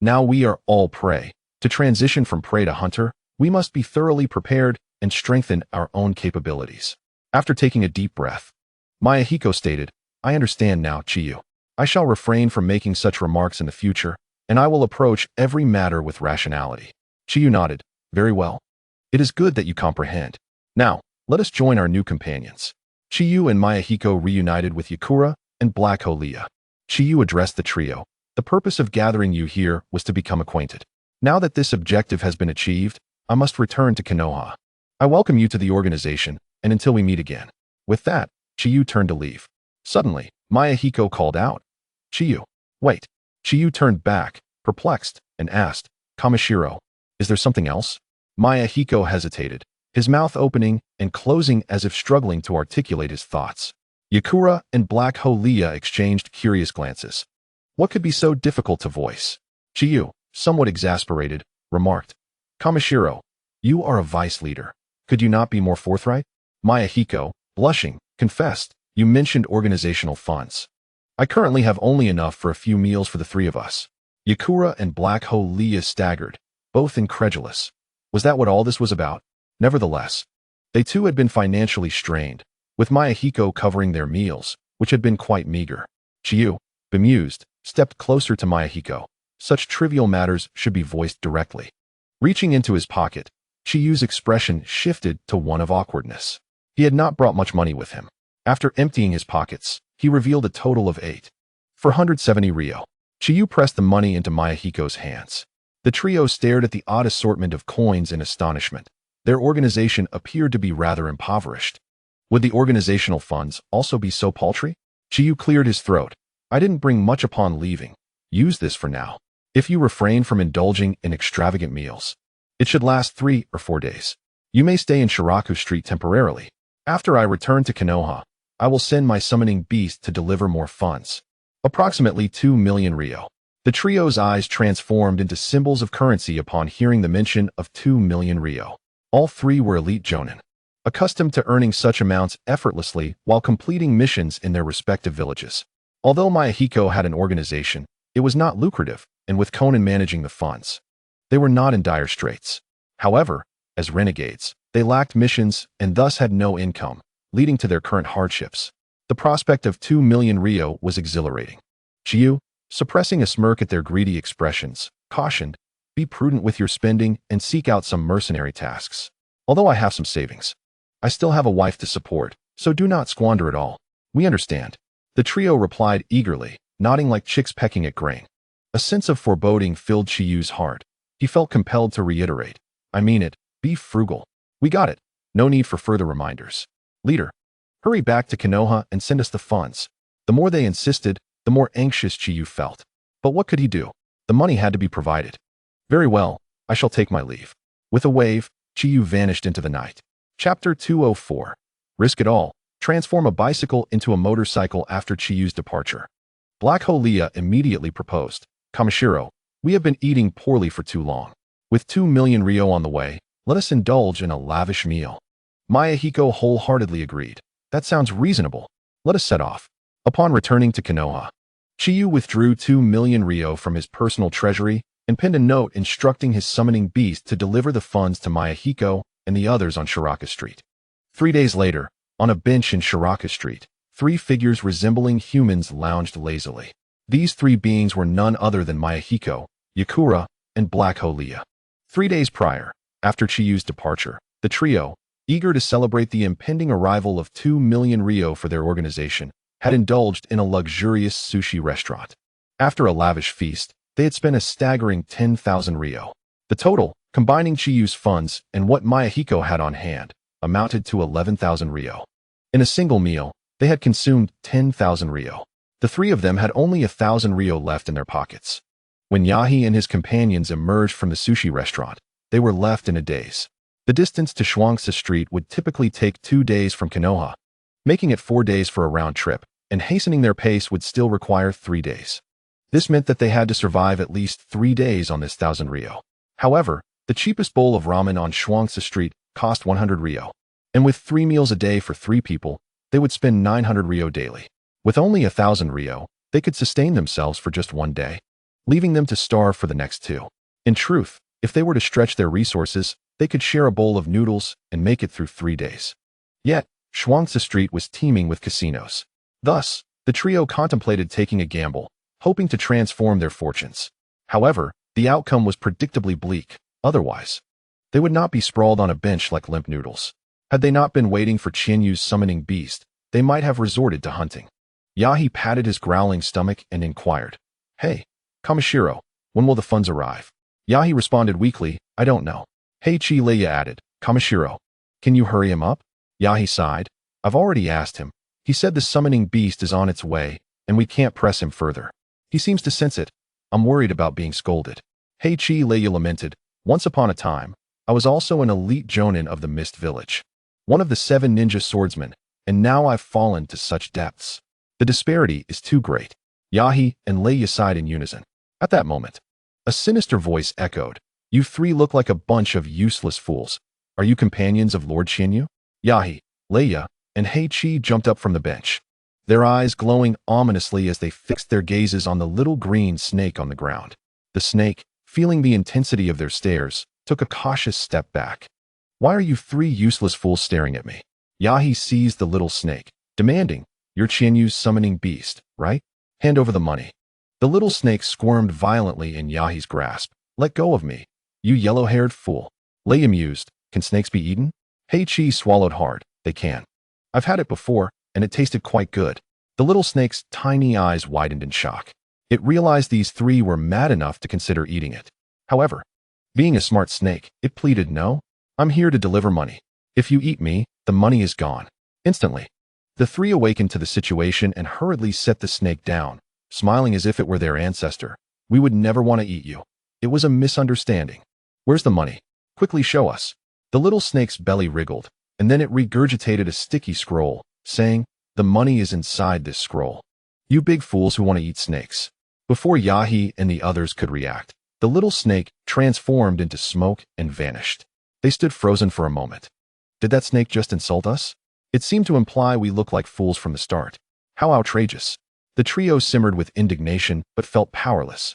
Now we are all prey. To transition from prey to hunter, we must be thoroughly prepared and strengthen our own capabilities. After taking a deep breath, Mayahiko stated, I understand now, Chiyu. I shall refrain from making such remarks in the future, and I will approach every matter with rationality. Chiyu nodded. Very well. It is good that you comprehend. Now, let us join our new companions. Chiyu and Mayahiko reunited with Yakura and Black Holia. Chiyu addressed the trio. The purpose of gathering you here was to become acquainted. Now that this objective has been achieved, I must return to Konoha. I welcome you to the organization, and until we meet again. With that, Chiyu turned to leave. Suddenly, Mayahiko called out, Chiyu, wait. Chiyu turned back, perplexed, and asked, Kamishiro, is there something else? Mayahiko hesitated, his mouth opening and closing as if struggling to articulate his thoughts. Yakura and Black Holia exchanged curious glances. What could be so difficult to voice? Chiyu, somewhat exasperated, remarked, Kamishiro, you are a vice leader. Could you not be more forthright? Mayahiko, blushing, confessed, you mentioned organizational funds. I currently have only enough for a few meals for the three of us. Yakura and Black Holia staggered, both incredulous. Was that what all this was about? Nevertheless, they too had been financially strained, with Mayahiko covering their meals, which had been quite meager. Chiyu, bemused, stepped closer to Mayahiko. Such trivial matters should be voiced directly. Reaching into his pocket, Chiyu's expression shifted to one of awkwardness. He had not brought much money with him. After emptying his pockets, he revealed a total of 470 ryo. Chiyu pressed the money into Mayahiko's hands. The trio stared at the odd assortment of coins in astonishment. Their organization appeared to be rather impoverished. Would the organizational funds also be so paltry? Chiyu cleared his throat. I didn't bring much upon leaving. Use this for now. If you refrain from indulging in extravagant meals, it should last 3 or 4 days. You may stay in Shiraku Street temporarily. After I return to Konoha, I will send my summoning beast to deliver more funds. Approximately 2 million Rio. The trio's eyes transformed into symbols of currency upon hearing the mention of 2 million Rio. All three were elite jonin, accustomed to earning such amounts effortlessly while completing missions in their respective villages. Although Mayahiko had an organization, it was not lucrative, and with Conan managing the funds, they were not in dire straits. However, as renegades, they lacked missions and thus had no income, leading to their current hardships. The prospect of 2 million Rio was exhilarating. Chiyu, suppressing a smirk at their greedy expressions, cautioned, "Be prudent with your spending and seek out some mercenary tasks. Although I have some savings, I still have a wife to support, so do not squander it all." "We understand." The trio replied eagerly, nodding like chicks pecking at grain. A sense of foreboding filled Chiyu's heart. He felt compelled to reiterate, "I mean it, be frugal." "We got it. No need for further reminders. Leader, hurry back to Konoha and send us the funds." The more they insisted, the more anxious Chiyu felt. But what could he do? The money had to be provided. "Very well, I shall take my leave." With a wave, Chiyu vanished into the night. Chapter 204. Risk it all. Transform a bicycle into a motorcycle after Chiyu's departure. Black Holia immediately proposed, "Kamishiro, we have been eating poorly for too long. With 2 million Rio on the way, let us indulge in a lavish meal." Mayahiko wholeheartedly agreed. "That sounds reasonable. Let us set off." Upon returning to Konoha, Chiyu withdrew 2 million Rio from his personal treasury and penned a note instructing his summoning beast to deliver the funds to Mayahiko and the others on Shiraka Street. 3 days later, on a bench in Shiraka Street, 3 figures resembling humans lounged lazily. These 3 beings were none other than Mayahiko, Yakura, and Black Holia. 3 days prior, after Chiyu's departure, the trio, eager to celebrate the impending arrival of 2 million Rio for their organization, had indulged in a luxurious sushi restaurant. After a lavish feast, they had spent a staggering 10,000 Rio. The total, combining Chiyu's funds and what Mayahiko had on hand, amounted to 11,000 Rio. In a single meal, they had consumed 10,000 Rio. The 3 of them had only 1,000 Rio left in their pockets. When Yahi and his companions emerged from the sushi restaurant, they were left in a daze. The distance to Shuangsa Street would typically take 2 days from Konoha, making it 4 days for a round trip, and hastening their pace would still require 3 days. This meant that they had to survive at least 3 days on this 1,000 Rio. However, the cheapest bowl of ramen on Shuangsa Street cost 100 Rio, and with 3 meals a day for 3 people, they would spend 900 Rio daily. With only 1,000 Rio, they could sustain themselves for just 1 day, leaving them to starve for the next 2. In truth, if they were to stretch their resources, they could share a bowl of noodles and make it through 3 days. Yet, Shuangsa Street was teeming with casinos. Thus, the trio contemplated taking a gamble, hoping to transform their fortunes. However, the outcome was predictably bleak. Otherwise, they would not be sprawled on a bench like limp noodles. Had they not been waiting for Chinyu's summoning beast, they might have resorted to hunting. Yahi patted his growling stomach and inquired, "Hey, Kamishiro, when will the funds arrive?" Yahi responded weakly, "I don't know." Hey Chi Leia added, "Kamishiro, can you hurry him up?" Yahi sighed, "I've already asked him. He said the summoning beast is on its way, and we can't press him further. He seems to sense it. I'm worried about being scolded." Hey Chi Leia lamented, "Once upon a time, I was also an elite jonin of the Mist Village, one of the 7 ninja swordsmen, and now I've fallen to such depths. The disparity is too great." Yahi and Leia sighed in unison. At that moment, a sinister voice echoed, "You 3 look like a bunch of useless fools. Are you companions of Lord Chinyu?" Yahi, Leia, and Heichi jumped up from the bench, their eyes glowing ominously as they fixed their gazes on the little green snake on the ground. The snake, feeling the intensity of their stares, took a cautious step back. "Why are you 3 useless fools staring at me?" Yahi seized the little snake, demanding, "You're Chinyu's summoning beast, right? Hand over the money." The little snake squirmed violently in Yahi's grasp. "Let go of me, you yellow-haired fool." Leia mused, "Can snakes be eaten?" Heichi swallowed hard. "They can. I've had it before, and it tasted quite good." The little snake's tiny eyes widened in shock. It realized these 3 were mad enough to consider eating it. However, being a smart snake, it pleaded, "No, I'm here to deliver money. If you eat me, the money is gone." Instantly, the 3 awakened to the situation and hurriedly set the snake down, smiling as if it were their ancestor. "We would never want to eat you. It was a misunderstanding. Where's the money? Quickly show us." The little snake's belly wriggled, and then it regurgitated a sticky scroll, saying, The money is inside this scroll. You big fools who want to eat snakes. Before Yahi and the others could react, the little snake transformed into smoke and vanished. They stood frozen for a moment. Did that snake just insult us? It seemed to imply we looked like fools from the start. How outrageous. The trio simmered with indignation but felt powerless.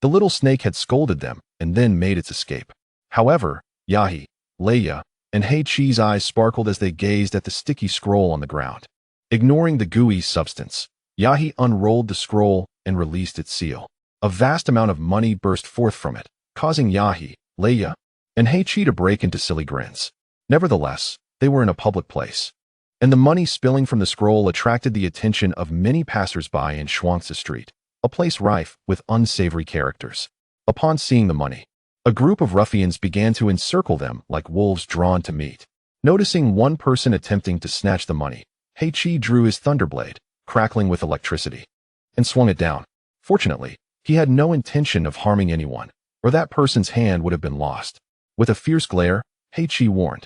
The little snake had scolded them and then made its escape. However, Yahi, Leia, and Heichi's eyes sparkled as they gazed at the sticky scroll on the ground. Ignoring the gooey substance, Yahi unrolled the scroll and released its seal. A vast amount of money burst forth from it, causing Yahi, Leia, and Heichi to break into silly grins. Nevertheless, they were in a public place, and the money spilling from the scroll attracted the attention of many passers-by in Shuangzi Street, a place rife with unsavory characters. Upon seeing the money, a group of ruffians began to encircle them like wolves drawn to meat. Noticing one person attempting to snatch the money, Heichi drew his thunderblade, crackling with electricity, and swung it down. Fortunately, he had no intention of harming anyone, or that person's hand would have been lost. With a fierce glare, Heichi warned,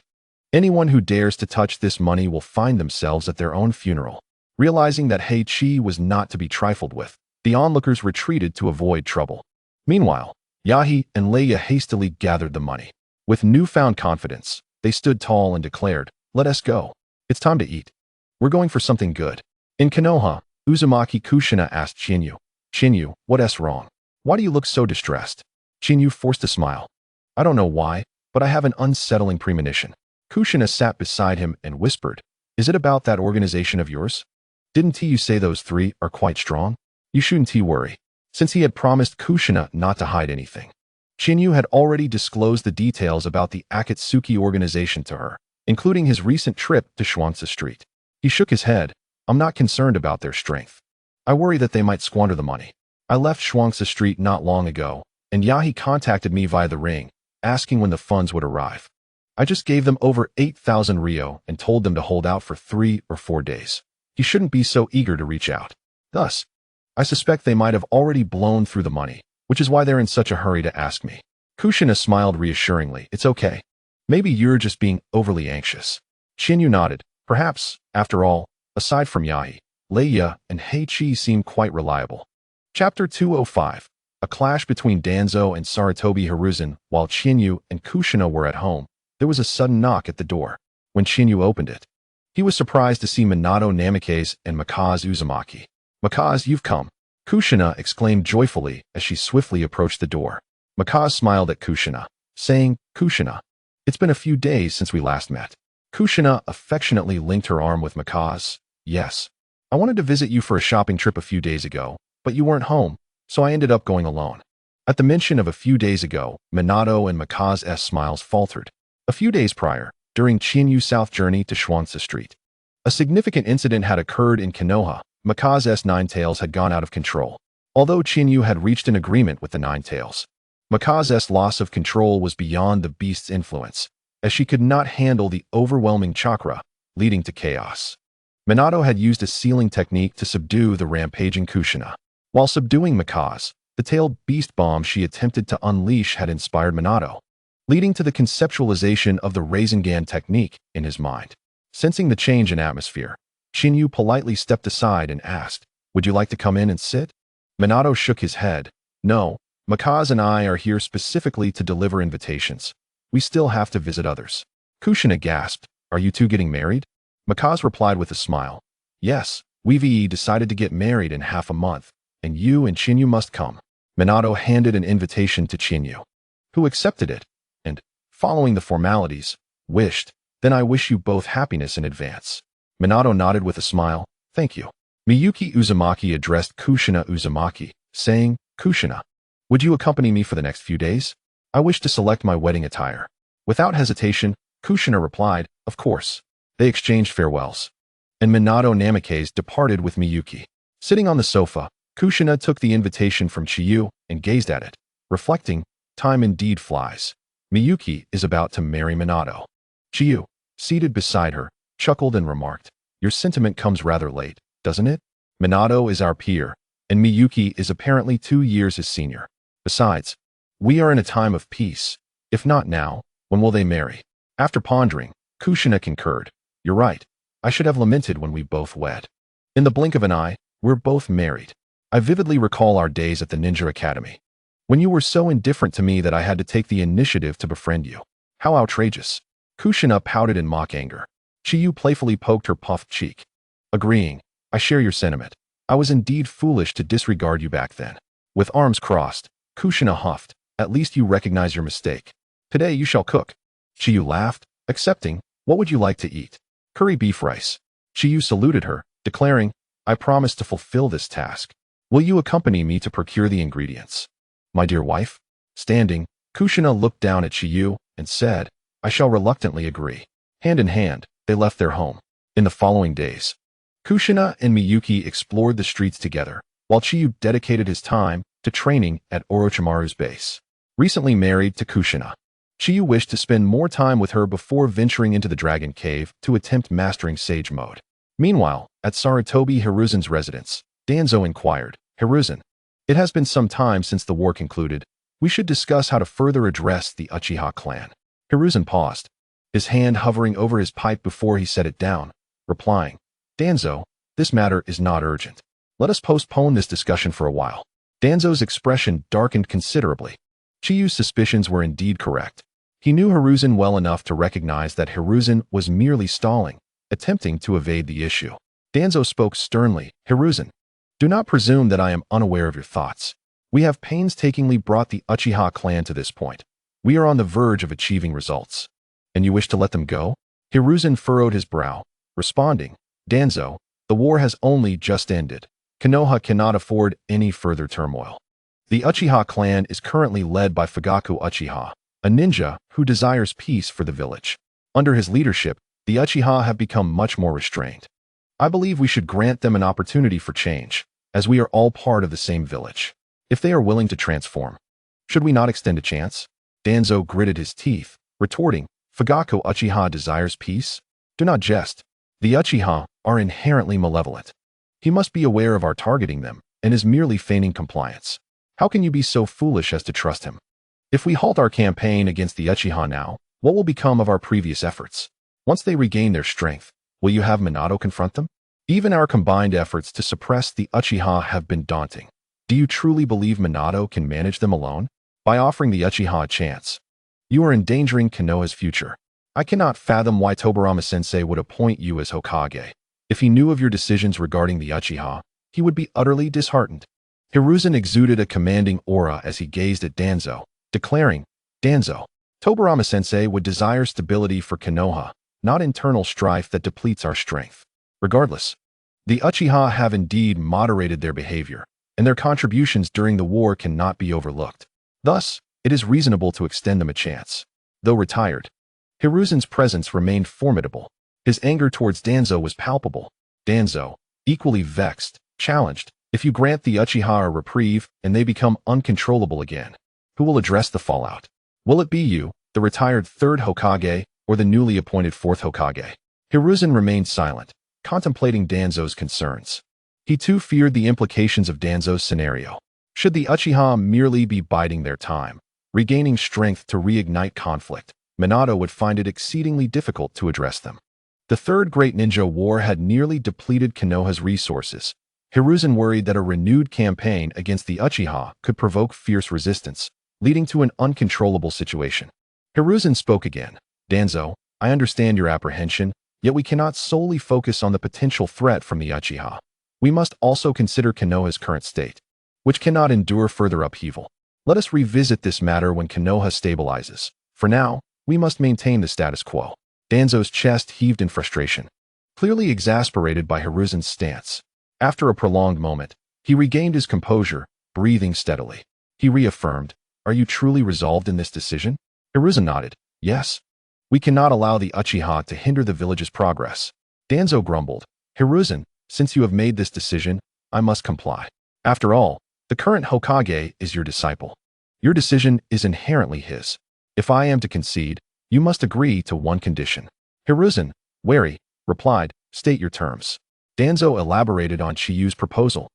"Anyone who dares to touch this money will find themselves at their own funeral." Realizing that Heichi was not to be trifled with, the onlookers retreated to avoid trouble. Meanwhile, Yahi and Leia hastily gathered the money. With newfound confidence, they stood tall and declared, "Let us go. It's time to eat. We're going for something good." In Konoha, Uzumaki Kushina asked Chiyu, "Chiyu, what's wrong? Why do you look so distressed?" Chiyu forced a smile. "I don't know why, but I have an unsettling premonition." Kushina sat beside him and whispered, "Is it about that organization of yours? Didn't you say those three are quite strong? You shouldn't worry." Since he had promised Kushina not to hide anything, Chiyu had already disclosed the details about the Akatsuki organization to her, including his recent trip to Shuangzi Street. He shook his head. "I'm not concerned about their strength. I worry that they might squander the money. I left Shuangzi Street not long ago, and Yahi contacted me via the ring, asking when the funds would arrive. I just gave them over 8,000 Rio and told them to hold out for 3 or 4 days. He shouldn't be so eager to reach out. Thus, I suspect they might have already blown through the money, which is why they're in such a hurry to ask me." Kushina smiled reassuringly. "It's okay. Maybe you're just being overly anxious." Chiyu nodded. Perhaps, after all, aside from Yahi, Leia and Heichi seem quite reliable. Chapter 205. A clash between Danzo and Saratobi Hiruzen. While Chiyu and Kushina were at home, there was a sudden knock at the door. When Chiyu opened it, he was surprised to see Minato Namikaze and Mikaze Uzumaki. "Mikaze, you've come," Kushina exclaimed joyfully as she swiftly approached the door. Mikaze smiled at Kushina, saying, "Kushina, it's been a few days since we last met." Kushina affectionately linked her arm with Mikaze. "Yes. I wanted to visit you for a shopping trip a few days ago, but you weren't home, so I ended up going alone." At the mention of a few days ago, Minato and Mikaze's smiles faltered. A few days prior, during Chinyu's south journey to Shuangzi Street, a significant incident had occurred in Konoha. Mikaze's Nine Tails had gone out of control. Although Chiyu had reached an agreement with the Nine Tails, Mikaze's loss of control was beyond the beast's influence, as she could not handle the overwhelming chakra, leading to chaos. Minato had used a sealing technique to subdue the rampaging Kushina. While subduing Mikaze, the tailed beast bomb she attempted to unleash had inspired Minato, leading to the conceptualization of the Rasengan technique in his mind. Sensing the change in atmosphere, Chiyu politely stepped aside and asked, "Would you like to come in and sit?" Minato shook his head. "No, Mikaze and I are here specifically to deliver invitations. We still have to visit others." Kushina gasped, "Are you two getting married?" Mikaze replied with a smile, "Yes, we've decided to get married in half a month, and you and Chiyu must come." Minato handed an invitation to Chiyu, who accepted it, and, following the formalities, wished, "Then I wish you both happiness in advance." Minato nodded with a smile, "Thank you." Miyuki Uzumaki addressed Kushina Uzumaki, saying, "Kushina, would you accompany me for the next few days? I wish to select my wedding attire." Without hesitation, Kushina replied, "Of course." They exchanged farewells, and Minato Namikaze departed with Miyuki. Sitting on the sofa, Kushina took the invitation from Chiyu and gazed at it, reflecting, "Time indeed flies. Miyuki is about to marry Minato." Chiyu, seated beside her, chuckled and remarked, "Your sentiment comes rather late, doesn't it? Minato is our peer, and Miyuki is apparently 2 years his senior. Besides, we are in a time of peace. If not now, when will they marry?" After pondering, Kushina concurred, "You're right. I should have lamented when we both wed." In the blink of an eye, we're both married. I vividly recall our days at the Ninja Academy, when you were so indifferent to me that I had to take the initiative to befriend you. How outrageous. Kushina pouted in mock anger. Chiyu playfully poked her puffed cheek. Agreeing, I share your sentiment. I was indeed foolish to disregard you back then. With arms crossed, Kushina huffed. At least you recognize your mistake. Today you shall cook. Chiyu laughed, accepting. What would you like to eat? Curry beef rice. Chiyu saluted her, declaring, I promise to fulfill this task. Will you accompany me to procure the ingredients? My dear wife? Standing, Kushina looked down at Chiyu and said, I shall reluctantly agree. Hand in hand, they left their home. In the following days, Kushina and Miyuki explored the streets together, while Chiyu dedicated his time to training at Orochimaru's base. Recently married to Kushina, Chiyu wished to spend more time with her before venturing into the Dragon Cave to attempt mastering Sage Mode. Meanwhile, at Sarutobi Hiruzen's residence, Danzo inquired, Hiruzen, it has been some time since the war concluded. We should discuss how to further address the Uchiha clan. Hiruzen paused, his hand hovering over his pipe before he set it down, replying, Danzo, this matter is not urgent. Let us postpone this discussion for a while. Danzo's expression darkened considerably. Chiyu's suspicions were indeed correct. He knew Hiruzen well enough to recognize that Hiruzen was merely stalling, attempting to evade the issue. Danzo spoke sternly, Hiruzen, do not presume that I am unaware of your thoughts. We have painstakingly brought the Uchiha clan to this point. We are on the verge of achieving results. And you wish to let them go? Hiruzen furrowed his brow, responding, Danzo, the war has only just ended. Konoha cannot afford any further turmoil. The Uchiha clan is currently led by Fugaku Uchiha, a ninja who desires peace for the village. Under his leadership, the Uchiha have become much more restrained. I believe we should grant them an opportunity for change, as we are all part of the same village. If they are willing to transform, should we not extend a chance? Danzo gritted his teeth, retorting, Fugaku Uchiha desires peace? Do not jest. The Uchiha are inherently malevolent. He must be aware of our targeting them and is merely feigning compliance. How can you be so foolish as to trust him? If we halt our campaign against the Uchiha now, what will become of our previous efforts? Once they regain their strength, will you have Minato confront them? Even our combined efforts to suppress the Uchiha have been daunting. Do you truly believe Minato can manage them alone? By offering the Uchiha a chance, you are endangering Konoha's future. I cannot fathom why Tobirama-sensei would appoint you as Hokage. If he knew of your decisions regarding the Uchiha, he would be utterly disheartened. Hiruzen exuded a commanding aura as he gazed at Danzo, declaring, Danzo, Tobirama-sensei would desire stability for Konoha, not internal strife that depletes our strength. Regardless, the Uchiha have indeed moderated their behavior, and their contributions during the war cannot be overlooked. Thus, it is reasonable to extend them a chance. Though retired, Hiruzen's presence remained formidable. His anger towards Danzo was palpable. Danzo, equally vexed, challenged, if you grant the Uchiha a reprieve and they become uncontrollable again, who will address the fallout? Will it be you, the retired third Hokage, or the newly appointed fourth Hokage? Hiruzen remained silent, contemplating Danzo's concerns. He too feared the implications of Danzo's scenario. Should the Uchiha merely be biding their time, regaining strength to reignite conflict, Minato would find it exceedingly difficult to address them. The Third Great Ninja War had nearly depleted Konoha's resources. Hiruzen worried that a renewed campaign against the Uchiha could provoke fierce resistance, leading to an uncontrollable situation. Hiruzen spoke again. Danzo, I understand your apprehension, yet we cannot solely focus on the potential threat from the Uchiha. We must also consider Konoha's current state, which cannot endure further upheaval. Let us revisit this matter when Konoha stabilizes. For now, we must maintain the status quo. Danzo's chest heaved in frustration, clearly exasperated by Hiruzen's stance. After a prolonged moment, he regained his composure, breathing steadily. He reaffirmed, Are you truly resolved in this decision? Hiruzen nodded, Yes. We cannot allow the Uchiha to hinder the village's progress. Danzo grumbled, Hiruzen, since you have made this decision, I must comply. After all, the current Hokage is your disciple. Your decision is inherently his. If I am to concede, you must agree to one condition. Hiruzen, wary, replied, State your terms. Danzo elaborated on Chiyu's proposal.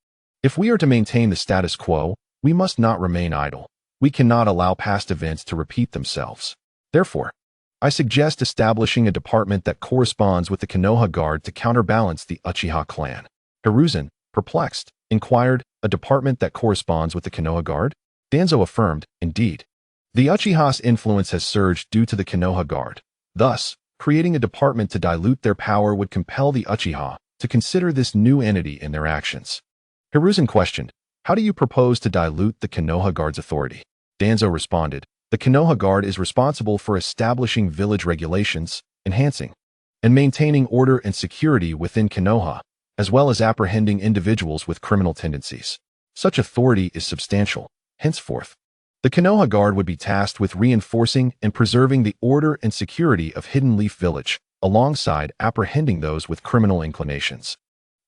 If we are to maintain the status quo, we must not remain idle. We cannot allow past events to repeat themselves. Therefore, I suggest establishing a department that corresponds with the Konoha Guard to counterbalance the Uchiha clan. Hiruzen, perplexed, inquired, a department that corresponds with the Konoha Guard? Danzo affirmed, indeed. The Uchiha's influence has surged due to the Konoha Guard. Thus, creating a department to dilute their power would compel the Uchiha to consider this new entity in their actions. Hiruzen questioned, how do you propose to dilute the Konoha Guard's authority? Danzo responded, the Konoha Guard is responsible for establishing village regulations, enhancing and maintaining order and security within Konoha, as well as apprehending individuals with criminal tendencies. Such authority is substantial. Henceforth, the Konoha Guard would be tasked with reinforcing and preserving the order and security of Hidden Leaf Village, alongside apprehending those with criminal inclinations.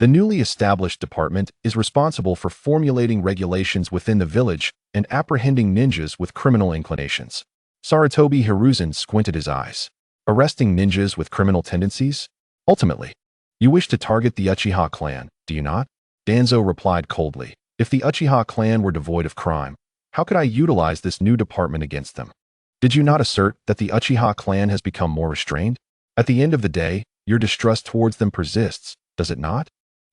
The newly established department is responsible for formulating regulations within the village and apprehending ninjas with criminal inclinations. Sarutobi Hiruzen squinted his eyes. Arresting ninjas with criminal tendencies? Ultimately, you wish to target the Uchiha clan, do you not? Danzo replied coldly. If the Uchiha clan were devoid of crime, how could I utilize this new department against them? Did you not assert that the Uchiha clan has become more restrained? At the end of the day, your distrust towards them persists, does it not?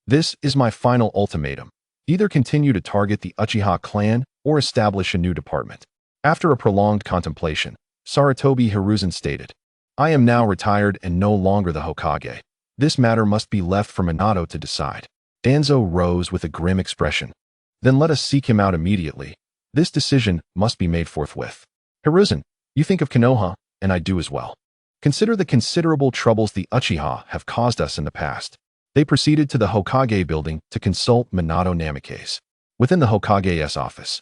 This is my final ultimatum. Either continue to target the Uchiha clan or establish a new department. After a prolonged contemplation, Sarutobi Hiruzen stated, I am now retired and no longer the Hokage. This matter must be left for Minato to decide. Danzo rose with a grim expression. Then let us seek him out immediately. This decision must be made forthwith. Hiruzen, you think of Konoha, and I do as well. Consider the considerable troubles the Uchiha have caused us in the past. They proceeded to the Hokage building to consult Minato Namikaze. Within the Hokage's office,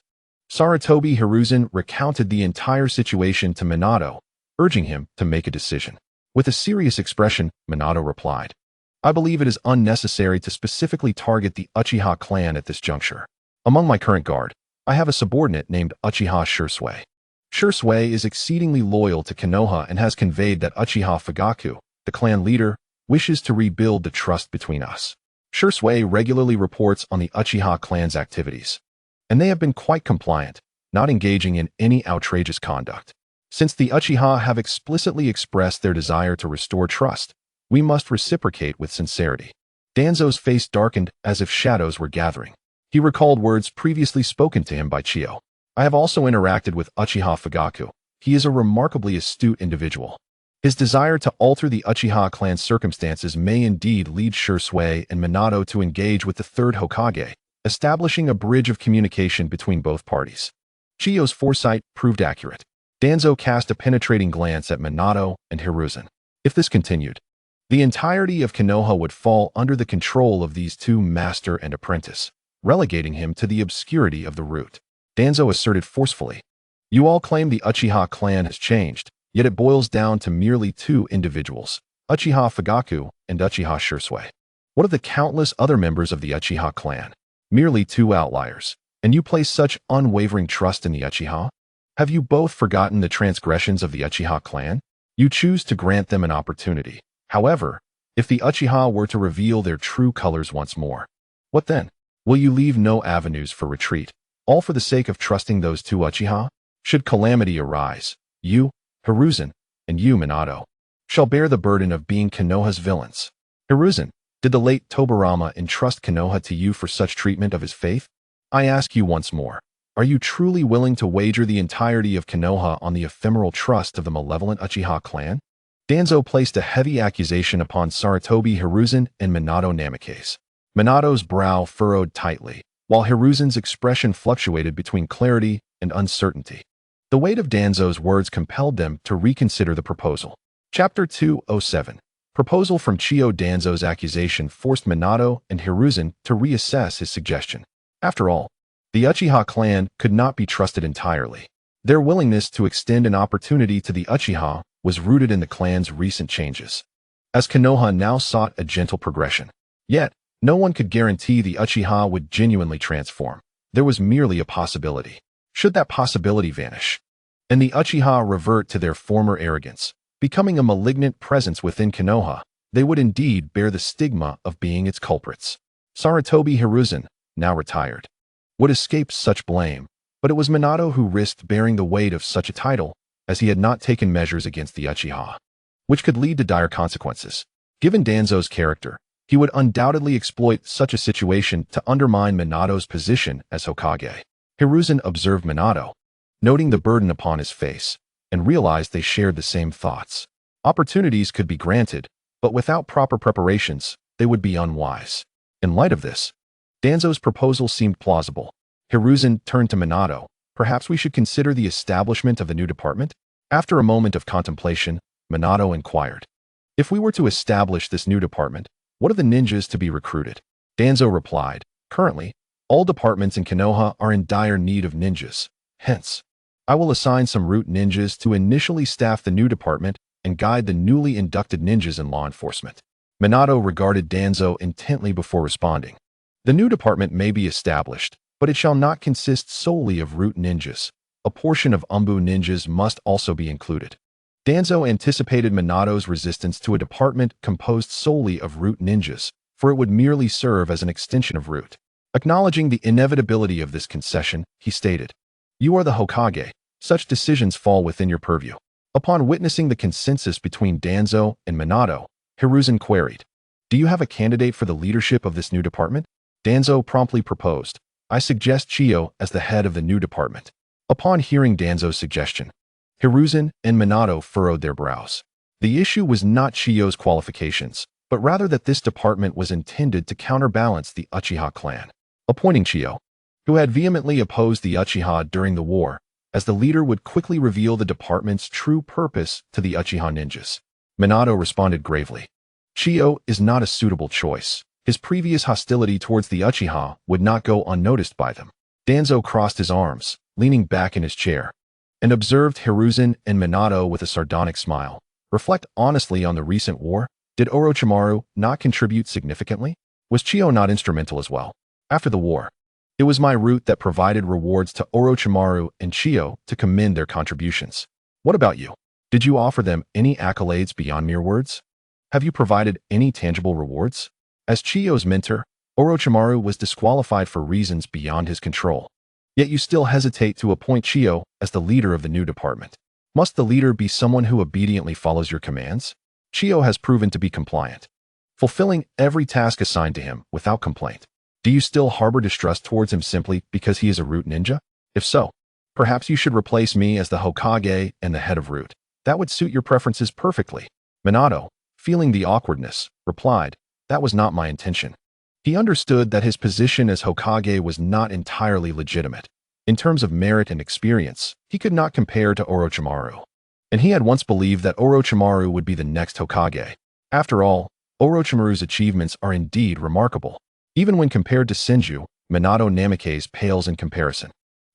Sarutobi Hiruzen recounted the entire situation to Minato, urging him to make a decision. With a serious expression, Minato replied, I believe it is unnecessary to specifically target the Uchiha clan at this juncture. Among my current guard, I have a subordinate named Uchiha Shursui. Shursui is exceedingly loyal to Konoha and has conveyed that Uchiha Fugaku, the clan leader, wishes to rebuild the trust between us. Shursui regularly reports on the Uchiha clan's activities, and they have been quite compliant, not engaging in any outrageous conduct. Since the Uchiha have explicitly expressed their desire to restore trust, we must reciprocate with sincerity. Danzo's face darkened as if shadows were gathering. He recalled words previously spoken to him by Chiyu. I have also interacted with Uchiha Fugaku. He is a remarkably astute individual. His desire to alter the Uchiha clan's circumstances may indeed lead Shursui and Minato to engage with the third Hokage, establishing a bridge of communication between both parties. Chiyu's foresight proved accurate. Danzo cast a penetrating glance at Minato and Hiruzen. If this continued, the entirety of Konoha would fall under the control of these two master and apprentice, relegating him to the obscurity of the root. Danzo asserted forcefully, you all claim the Uchiha clan has changed, yet it boils down to merely two individuals, Uchiha Fugaku and Uchiha Shursui. What of the countless other members of the Uchiha clan? Merely two outliers, and you place such unwavering trust in the Uchiha? Have you both forgotten the transgressions of the Uchiha clan? You choose to grant them an opportunity. However, if the Uchiha were to reveal their true colors once more, what then? Will you leave no avenues for retreat, all for the sake of trusting those two Uchiha? Should calamity arise, you, Hiruzen, and you, Minato, shall bear the burden of being Konoha's villains. Hiruzen, did the late Tobirama entrust Konoha to you for such treatment of his faith? I ask you once more, are you truly willing to wager the entirety of Konoha on the ephemeral trust of the malevolent Uchiha clan? Danzo placed a heavy accusation upon Sarutobi Hiruzen and Minato Namikaze. Minato's brow furrowed tightly, while Hiruzen's expression fluctuated between clarity and uncertainty. The weight of Danzo's words compelled them to reconsider the proposal. Chapter 207. Proposal from Chiyu. Danzo's accusation forced Minato and Hiruzen to reassess his suggestion. After all, the Uchiha clan could not be trusted entirely. Their willingness to extend an opportunity to the Uchiha was rooted in the clan's recent changes, as Konoha now sought a gentle progression. Yet, no one could guarantee the Uchiha would genuinely transform. There was merely a possibility. Should that possibility vanish, and the Uchiha revert to their former arrogance, becoming a malignant presence within Konoha, they would indeed bear the stigma of being its culprits. Sarutobi Hiruzen, now retired, would escape such blame, but it was Minato who risked bearing the weight of such a title, as he had not taken measures against the Uchiha, which could lead to dire consequences. Given Danzo's character, He would undoubtedly exploit such a situation to undermine Minato's position as Hokage. Hiruzen observed Minato, noting the burden upon his face, and realized they shared the same thoughts. Opportunities could be granted, but without proper preparations, they would be unwise. In light of this, Danzo's proposal seemed plausible. Hiruzen turned to Minato. Perhaps we should consider the establishment of a new department? After a moment of contemplation, Minato inquired. If we were to establish this new department, what are the ninjas to be recruited? Danzo replied, currently, all departments in Konoha are in dire need of ninjas. Hence, I will assign some root ninjas to initially staff the new department and guide the newly inducted ninjas in law enforcement. Minato regarded Danzo intently before responding. The new department may be established, but it shall not consist solely of root ninjas. A portion of Umbu ninjas must also be included. Danzo anticipated Minato's resistance to a department composed solely of root ninjas, for it would merely serve as an extension of root. Acknowledging the inevitability of this concession, he stated, "You are the Hokage. Such decisions fall within your purview." Upon witnessing the consensus between Danzo and Minato, Hiruzen queried, "Do you have a candidate for the leadership of this new department?" Danzo promptly proposed, "I suggest Chiyu as the head of the new department." Upon hearing Danzo's suggestion, Hiruzen and Minato furrowed their brows. The issue was not Chiyu's qualifications, but rather that this department was intended to counterbalance the Uchiha clan. Appointing Chiyu, who had vehemently opposed the Uchiha during the war, as the leader would quickly reveal the department's true purpose to the Uchiha ninjas. Minato responded gravely, "Chiyu is not a suitable choice. His previous hostility towards the Uchiha would not go unnoticed by them." Danzo crossed his arms, leaning back in his chair, and observed Hiruzen and Minato with a sardonic smile. Reflect honestly on the recent war. Did Orochimaru not contribute significantly? Was Chiyu not instrumental as well? After the war, it was my route that provided rewards to Orochimaru and Chiyu to commend their contributions. What about you? Did you offer them any accolades beyond mere words? Have you provided any tangible rewards? As Chiyu's mentor, Orochimaru was disqualified for reasons beyond his control. Yet you still hesitate to appoint Chiyu as the leader of the new department. Must the leader be someone who obediently follows your commands? Chiyu has proven to be compliant, fulfilling every task assigned to him without complaint. Do you still harbor distrust towards him simply because he is a root ninja? If so, perhaps you should replace me as the Hokage and the head of root. That would suit your preferences perfectly. Minato, feeling the awkwardness, replied, "That was not my intention." He understood that his position as Hokage was not entirely legitimate. In terms of merit and experience, he could not compare to Orochimaru. And he had once believed that Orochimaru would be the next Hokage. After all, Orochimaru's achievements are indeed remarkable. Even when compared to Senju, Minato Namikaze pales in comparison.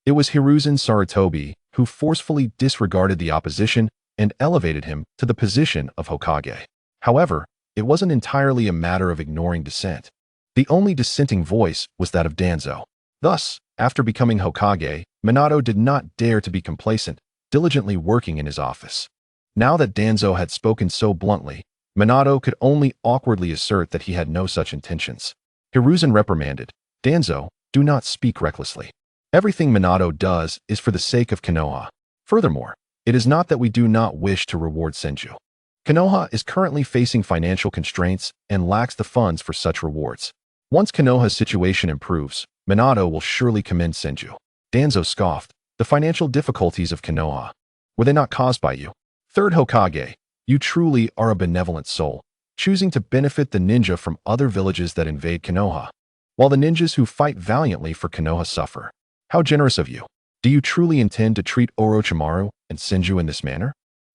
It was Hiruzen Sarutobi who forcefully disregarded the opposition and elevated him to the position of Hokage. However, it wasn't entirely a matter of ignoring dissent. The only dissenting voice was that of Danzo. Thus, after becoming Hokage, Minato did not dare to be complacent, diligently working in his office. Now that Danzo had spoken so bluntly, Minato could only awkwardly assert that he had no such intentions. Hiruzen reprimanded, "Danzo, do not speak recklessly. Everything Minato does is for the sake of Konoha. Furthermore, it is not that we do not wish to reward Senju. Konoha is currently facing financial constraints and lacks the funds for such rewards. Once Konoha's situation improves, Minato will surely commend Senju." Danzo scoffed, "The financial difficulties of Konoha, were they not caused by you? Third Hokage, you truly are a benevolent soul, choosing to benefit the ninja from other villages that invade Konoha, while the ninjas who fight valiantly for Konoha suffer. How generous of you. Do you truly intend to treat Orochimaru and Senju in this manner?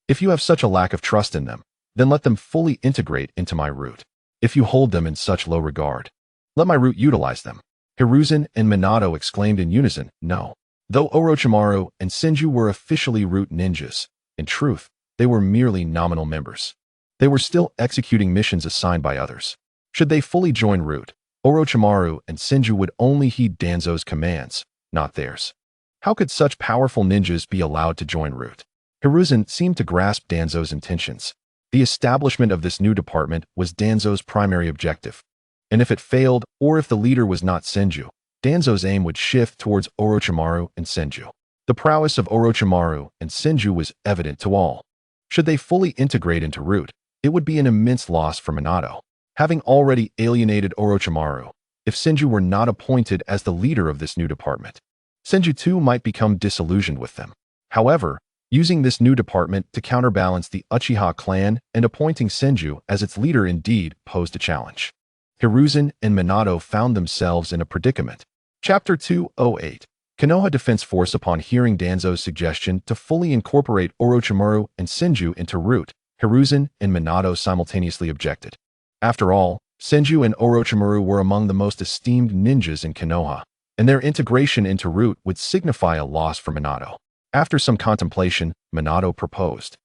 If you have such a lack of trust in them, then let them fully integrate into my root. If you hold them in such low regard, let my root utilize them." Hiruzen and Minato exclaimed in unison, "No." Though Orochimaru and Senju were officially root ninjas, in truth, they were merely nominal members. They were still executing missions assigned by others. Should they fully join root, Orochimaru and Senju would only heed Danzo's commands, not theirs. How could such powerful ninjas be allowed to join root? Hiruzen seemed to grasp Danzo's intentions. The establishment of this new department was Danzo's primary objective. And if it failed, or if the leader was not Senju, Danzo's aim would shift towards Orochimaru and Senju. The prowess of Orochimaru and Senju was evident to all. Should they fully integrate into root, it would be an immense loss for Minato. having already alienated Orochimaru. If Senju were not appointed as the leader of this new department, Senju too might become disillusioned with them. However, using this new department to counterbalance the Uchiha clan and appointing Senju as its leader indeed posed a challenge. Hiruzen and Minato found themselves in a predicament. Chapter 208. Konoha Defense Force. Upon hearing Danzo's suggestion to fully incorporate Orochimaru and Senju into Root, Hiruzen and Minato simultaneously objected. After all, Senju and Orochimaru were among the most esteemed ninjas in Konoha, and their integration into Root would signify a loss for Minato. After some contemplation, Minato proposed.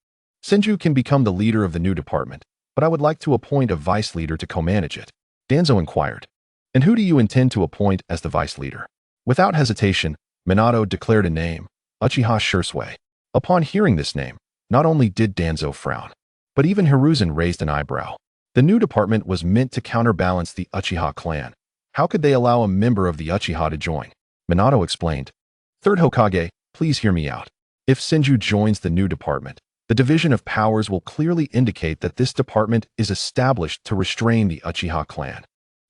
Senju can become the leader of the new department, but I would like to appoint a vice leader to co-manage it. Danzo inquired. And who do you intend to appoint as the vice leader? Without hesitation, Minato declared a name, Uchiha Shursui. Upon hearing this name, not only did Danzo frown, but even Hiruzen raised an eyebrow. The new department was meant to counterbalance the Uchiha clan. How could they allow a member of the Uchiha to join? Minato explained. Third Hokage, please hear me out. If Senju joins the new department, the division of powers will clearly indicate that this department is established to restrain the Uchiha clan.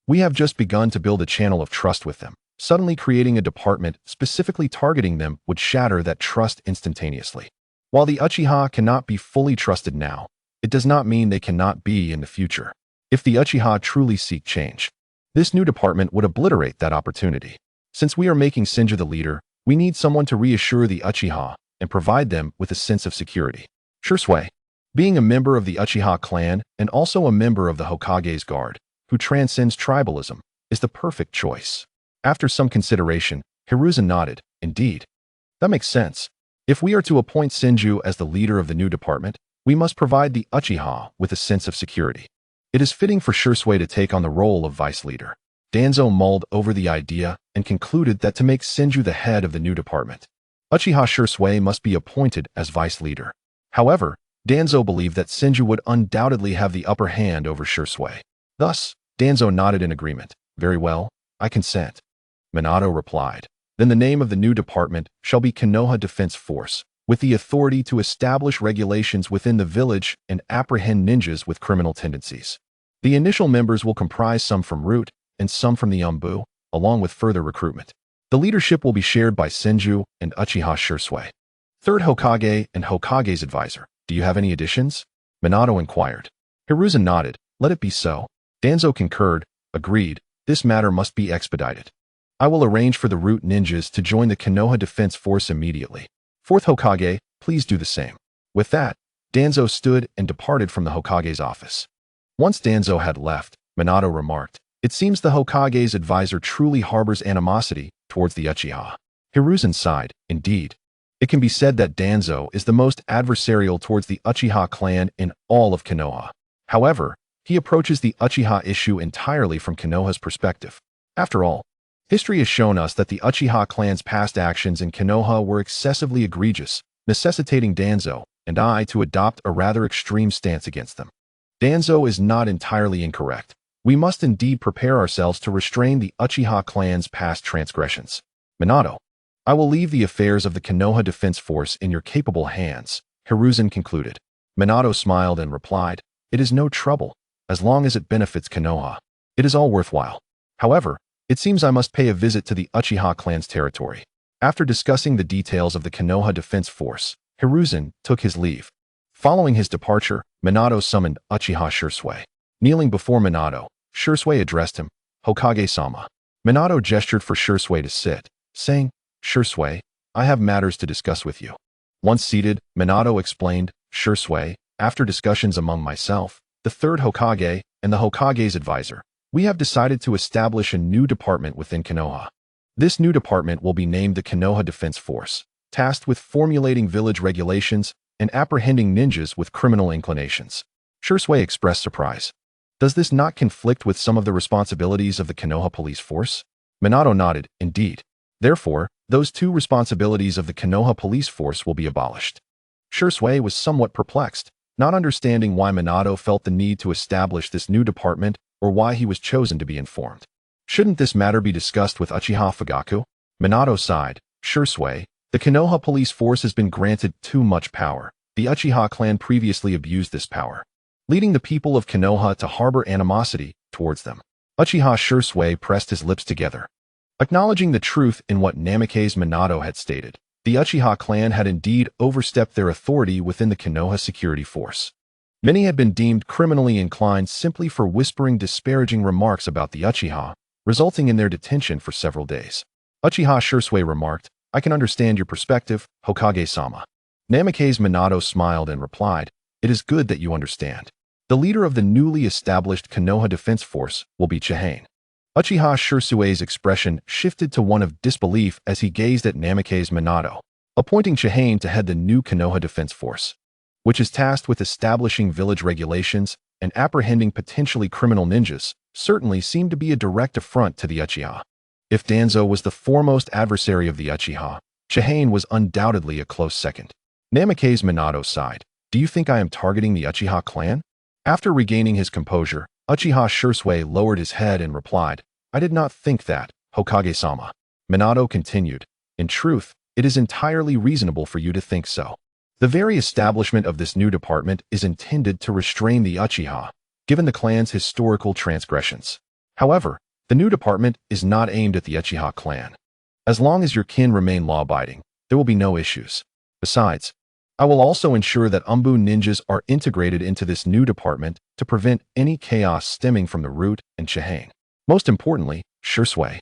We have just begun to build a channel of trust with them. Suddenly creating a department specifically targeting them would shatter that trust instantaneously. While the Uchiha cannot be fully trusted now, it does not mean they cannot be in the future. If the Uchiha truly seek change, this new department would obliterate that opportunity. Since we are making Senju the leader, we need someone to reassure the Uchiha and provide them with a sense of security. Shursui, being a member of the Uchiha clan and also a member of the Hokage's Guard, who transcends tribalism, is the perfect choice. After some consideration, Hiruzen nodded. Indeed. That makes sense. If we are to appoint Senju as the leader of the new department, we must provide the Uchiha with a sense of security. It is fitting for Shursui to take on the role of vice leader. Danzo mulled over the idea and concluded that to make Senju the head of the new department, Uchiha Shursui must be appointed as vice leader. However, Danzo believed that Senju would undoubtedly have the upper hand over Shursui. Thus, Danzo nodded in agreement. Very well, I consent. Minato replied. Then the name of the new department shall be Konoha Defense Force, with the authority to establish regulations within the village and apprehend ninjas with criminal tendencies. The initial members will comprise some from Root and some from the Umbu, along with further recruitment. The leadership will be shared by Senju and Uchiha Shursui. Third Hokage and Hokage's advisor. Do you have any additions? Minato inquired. Hiruzen nodded. Let it be so. Danzo concurred. Agreed. This matter must be expedited. I will arrange for the Root ninjas to join the Konoha Defense Force immediately. Fourth Hokage, please do the same. With that, Danzo stood and departed from the Hokage's office. Once Danzo had left, Minato remarked, it seems the Hokage's advisor truly harbors animosity towards the Uchiha. Hiruzen sighed. Indeed. It can be said that Danzo is the most adversarial towards the Uchiha clan in all of Konoha. However, he approaches the Uchiha issue entirely from Konoha's perspective. After all, history has shown us that the Uchiha clan's past actions in Konoha were excessively egregious, necessitating Danzo and I to adopt a rather extreme stance against them. Danzo is not entirely incorrect. We must indeed prepare ourselves to restrain the Uchiha clan's past transgressions. Minato, I will leave the affairs of the Konoha Defense Force in your capable hands, Hiruzen concluded. Minato smiled and replied, it is no trouble, as long as it benefits Konoha. It is all worthwhile. However, it seems I must pay a visit to the Uchiha clan's territory. After discussing the details of the Konoha Defense Force, Hiruzen took his leave. Following his departure, Minato summoned Uchiha Shursui. Kneeling before Minato, Shursui addressed him, Hokage-sama. Minato gestured for Shursui to sit, saying, Shursui, I have matters to discuss with you. Once seated, Minato explained, Shursui, after discussions among myself, the third Hokage, and the Hokage's advisor, we have decided to establish a new department within Konoha. This new department will be named the Konoha Defense Force, tasked with formulating village regulations and apprehending ninjas with criminal inclinations. Shursui expressed surprise. Does this not conflict with some of the responsibilities of the Konoha police force? Minato nodded. Indeed. Therefore, those two responsibilities of the Konoha police force will be abolished. Shursui was somewhat perplexed, not understanding why Minato felt the need to establish this new department or why he was chosen to be informed. Shouldn't this matter be discussed with Uchiha Fugaku? Minato sighed. Shursui, the Konoha police force has been granted too much power. The Uchiha clan previously abused this power. leading the people of Konoha to harbor animosity towards them. Uchiha Shursui pressed his lips together. Acknowledging the truth in what Namikaze Minato had stated, the Uchiha clan had indeed overstepped their authority within the Konoha security force. Many had been deemed criminally inclined simply for whispering disparaging remarks about the Uchiha, resulting in their detention for several days. Uchiha Shursui remarked, "I can understand your perspective, Hokage-sama." Namikaze Minato smiled and replied, "It is good that you understand. The leader of the newly established Konoha Defense Force will be Chihane." Uchiha Shursui's expression shifted to one of disbelief as he gazed at Namikaze Minato, appointing Chihane to head the new Konoha Defense Force, which is tasked with establishing village regulations and apprehending potentially criminal ninjas, certainly seemed to be a direct affront to the Uchiha. If Danzo was the foremost adversary of the Uchiha, Chihane was undoubtedly a close second. Namikaze Minato sighed, "Do you think I am targeting the Uchiha clan?" After regaining his composure, Uchiha Shursui lowered his head and replied, "I did not think that, Hokage-sama." Minato continued, "In truth, it is entirely reasonable for you to think so. The very establishment of this new department is intended to restrain the Uchiha, given the clan's historical transgressions. However, the new department is not aimed at the Uchiha clan. As long as your kin remain law-abiding, there will be no issues. Besides, I will also ensure that Umbu ninjas are integrated into this new department to prevent any chaos stemming from the root and Chihane. Most importantly, Shursui,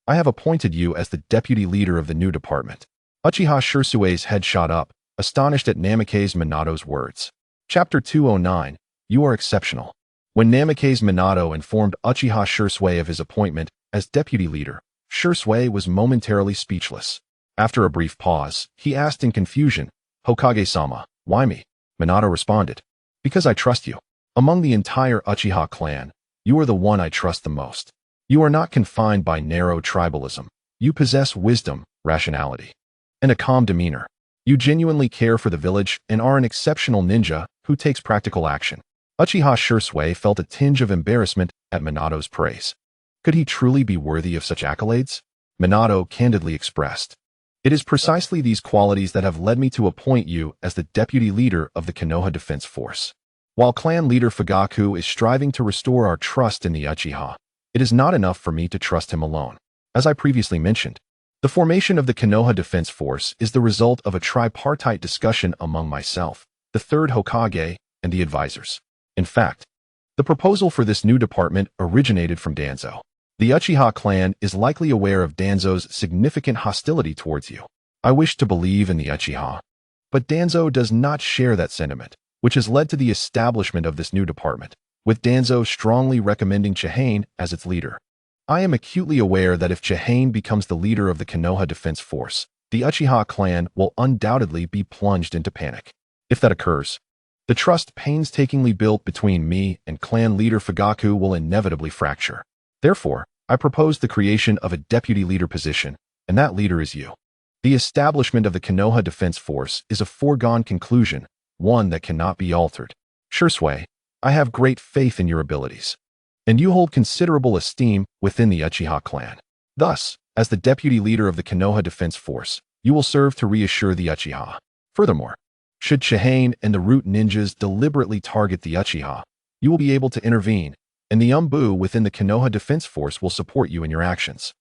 I have appointed you as the deputy leader of the new department." Uchiha Shursui's head shot up, astonished at Namikaze Minato's words. Chapter 209, You Are Exceptional. When Namikaze Minato informed Uchiha Shursui of his appointment as deputy leader, Shursui was momentarily speechless. After a brief pause, he asked in confusion, "Hokage-sama, why me?" Minato responded, "Because I trust you. Among the entire Uchiha clan, you are the one I trust the most. You are not confined by narrow tribalism. You possess wisdom, rationality, and a calm demeanor. You genuinely care for the village and are an exceptional ninja who takes practical action." Uchiha Shursui felt a tinge of embarrassment at Minato's praise. Could he truly be worthy of such accolades? Minato candidly expressed, "It is precisely these qualities that have led me to appoint you as the deputy leader of the Konoha Defense Force. While clan leader Fugaku is striving to restore our trust in the Uchiha, it is not enough for me to trust him alone. As I previously mentioned, the formation of the Konoha Defense Force is the result of a tripartite discussion among myself, the third Hokage, and the advisors. In fact, the proposal for this new department originated from Danzo. The Uchiha clan is likely aware of Danzo's significant hostility towards you. I wish to believe in the Uchiha, but Danzo does not share that sentiment, which has led to the establishment of this new department, with Danzo strongly recommending Chihane as its leader. I am acutely aware that if Chihane becomes the leader of the Konoha Defense Force, the Uchiha clan will undoubtedly be plunged into panic. If that occurs, the trust painstakingly built between me and clan leader Fugaku will inevitably fracture. Therefore, I propose the creation of a deputy leader position, and that leader is you. The establishment of the Konoha Defense Force is a foregone conclusion, one that cannot be altered. Shursui, I have great faith in your abilities, and you hold considerable esteem within the Uchiha clan. Thus, as the deputy leader of the Konoha Defense Force, you will serve to reassure the Uchiha. Furthermore, should Chihane and the root ninjas deliberately target the Uchiha, you will be able to intervene, and the Umbu within the Konoha Defense Force will support you in your actions."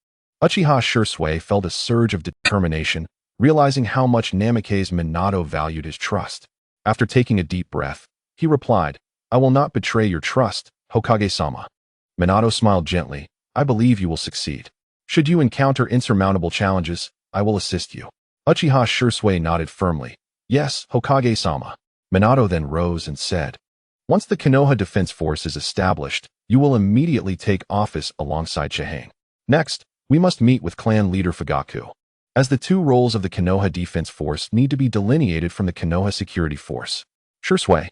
Uchiha Shursui felt a surge of determination, realizing how much Namikaze Minato valued his trust. After taking a deep breath, he replied, "I will not betray your trust, Hokage-sama." Minato smiled gently, "I believe you will succeed. Should you encounter insurmountable challenges, I will assist you." Uchiha Shursui nodded firmly, "Yes, Hokage-sama." Minato then rose and said, "Once the Konoha Defense Force is established, you will immediately take office alongside Chihane. Next, we must meet with clan leader Fugaku, as the two roles of the Konoha Defense Force need to be delineated from the Konoha Security Force. Shursui,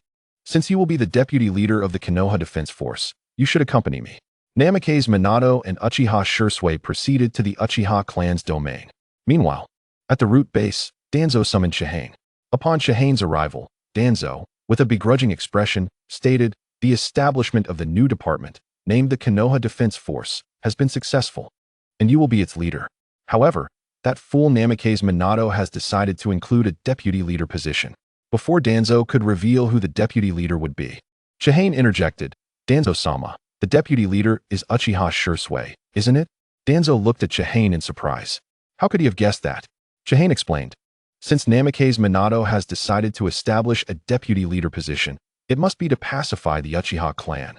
since you will be the deputy leader of the Konoha Defense Force, you should accompany me." Namikaze Minato and Uchiha Shursui proceeded to the Uchiha clan's domain. Meanwhile, at the root base, Danzo summoned Chihane. Upon Chihane's arrival, Danzo, with a begrudging expression, stated, "The establishment of the new department, named the Konoha Defense Force, has been successful, and you will be its leader. However, that fool Namikaze Minato has decided to include a deputy leader position." Before Danzo could reveal who the deputy leader would be, Chihane interjected. Danzo-sama, the deputy leader is Uchiha Shursui, isn't it? Danzo looked at Chihane in surprise. How could he have guessed that? Chihane explained. Since Namikaze Minato has decided to establish a deputy leader position, it must be to pacify the Uchiha clan.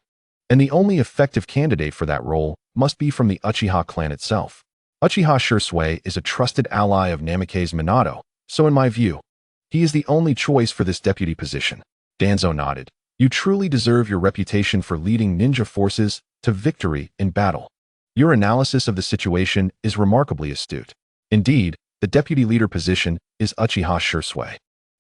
And the only effective candidate for that role must be from the Uchiha clan itself. Uchiha Shursui is a trusted ally of Namikaze Minato, so in my view, he is the only choice for this deputy position. Danzo nodded. You truly deserve your reputation for leading ninja forces to victory in battle. Your analysis of the situation is remarkably astute. Indeed, the deputy leader position is Uchiha Shursui.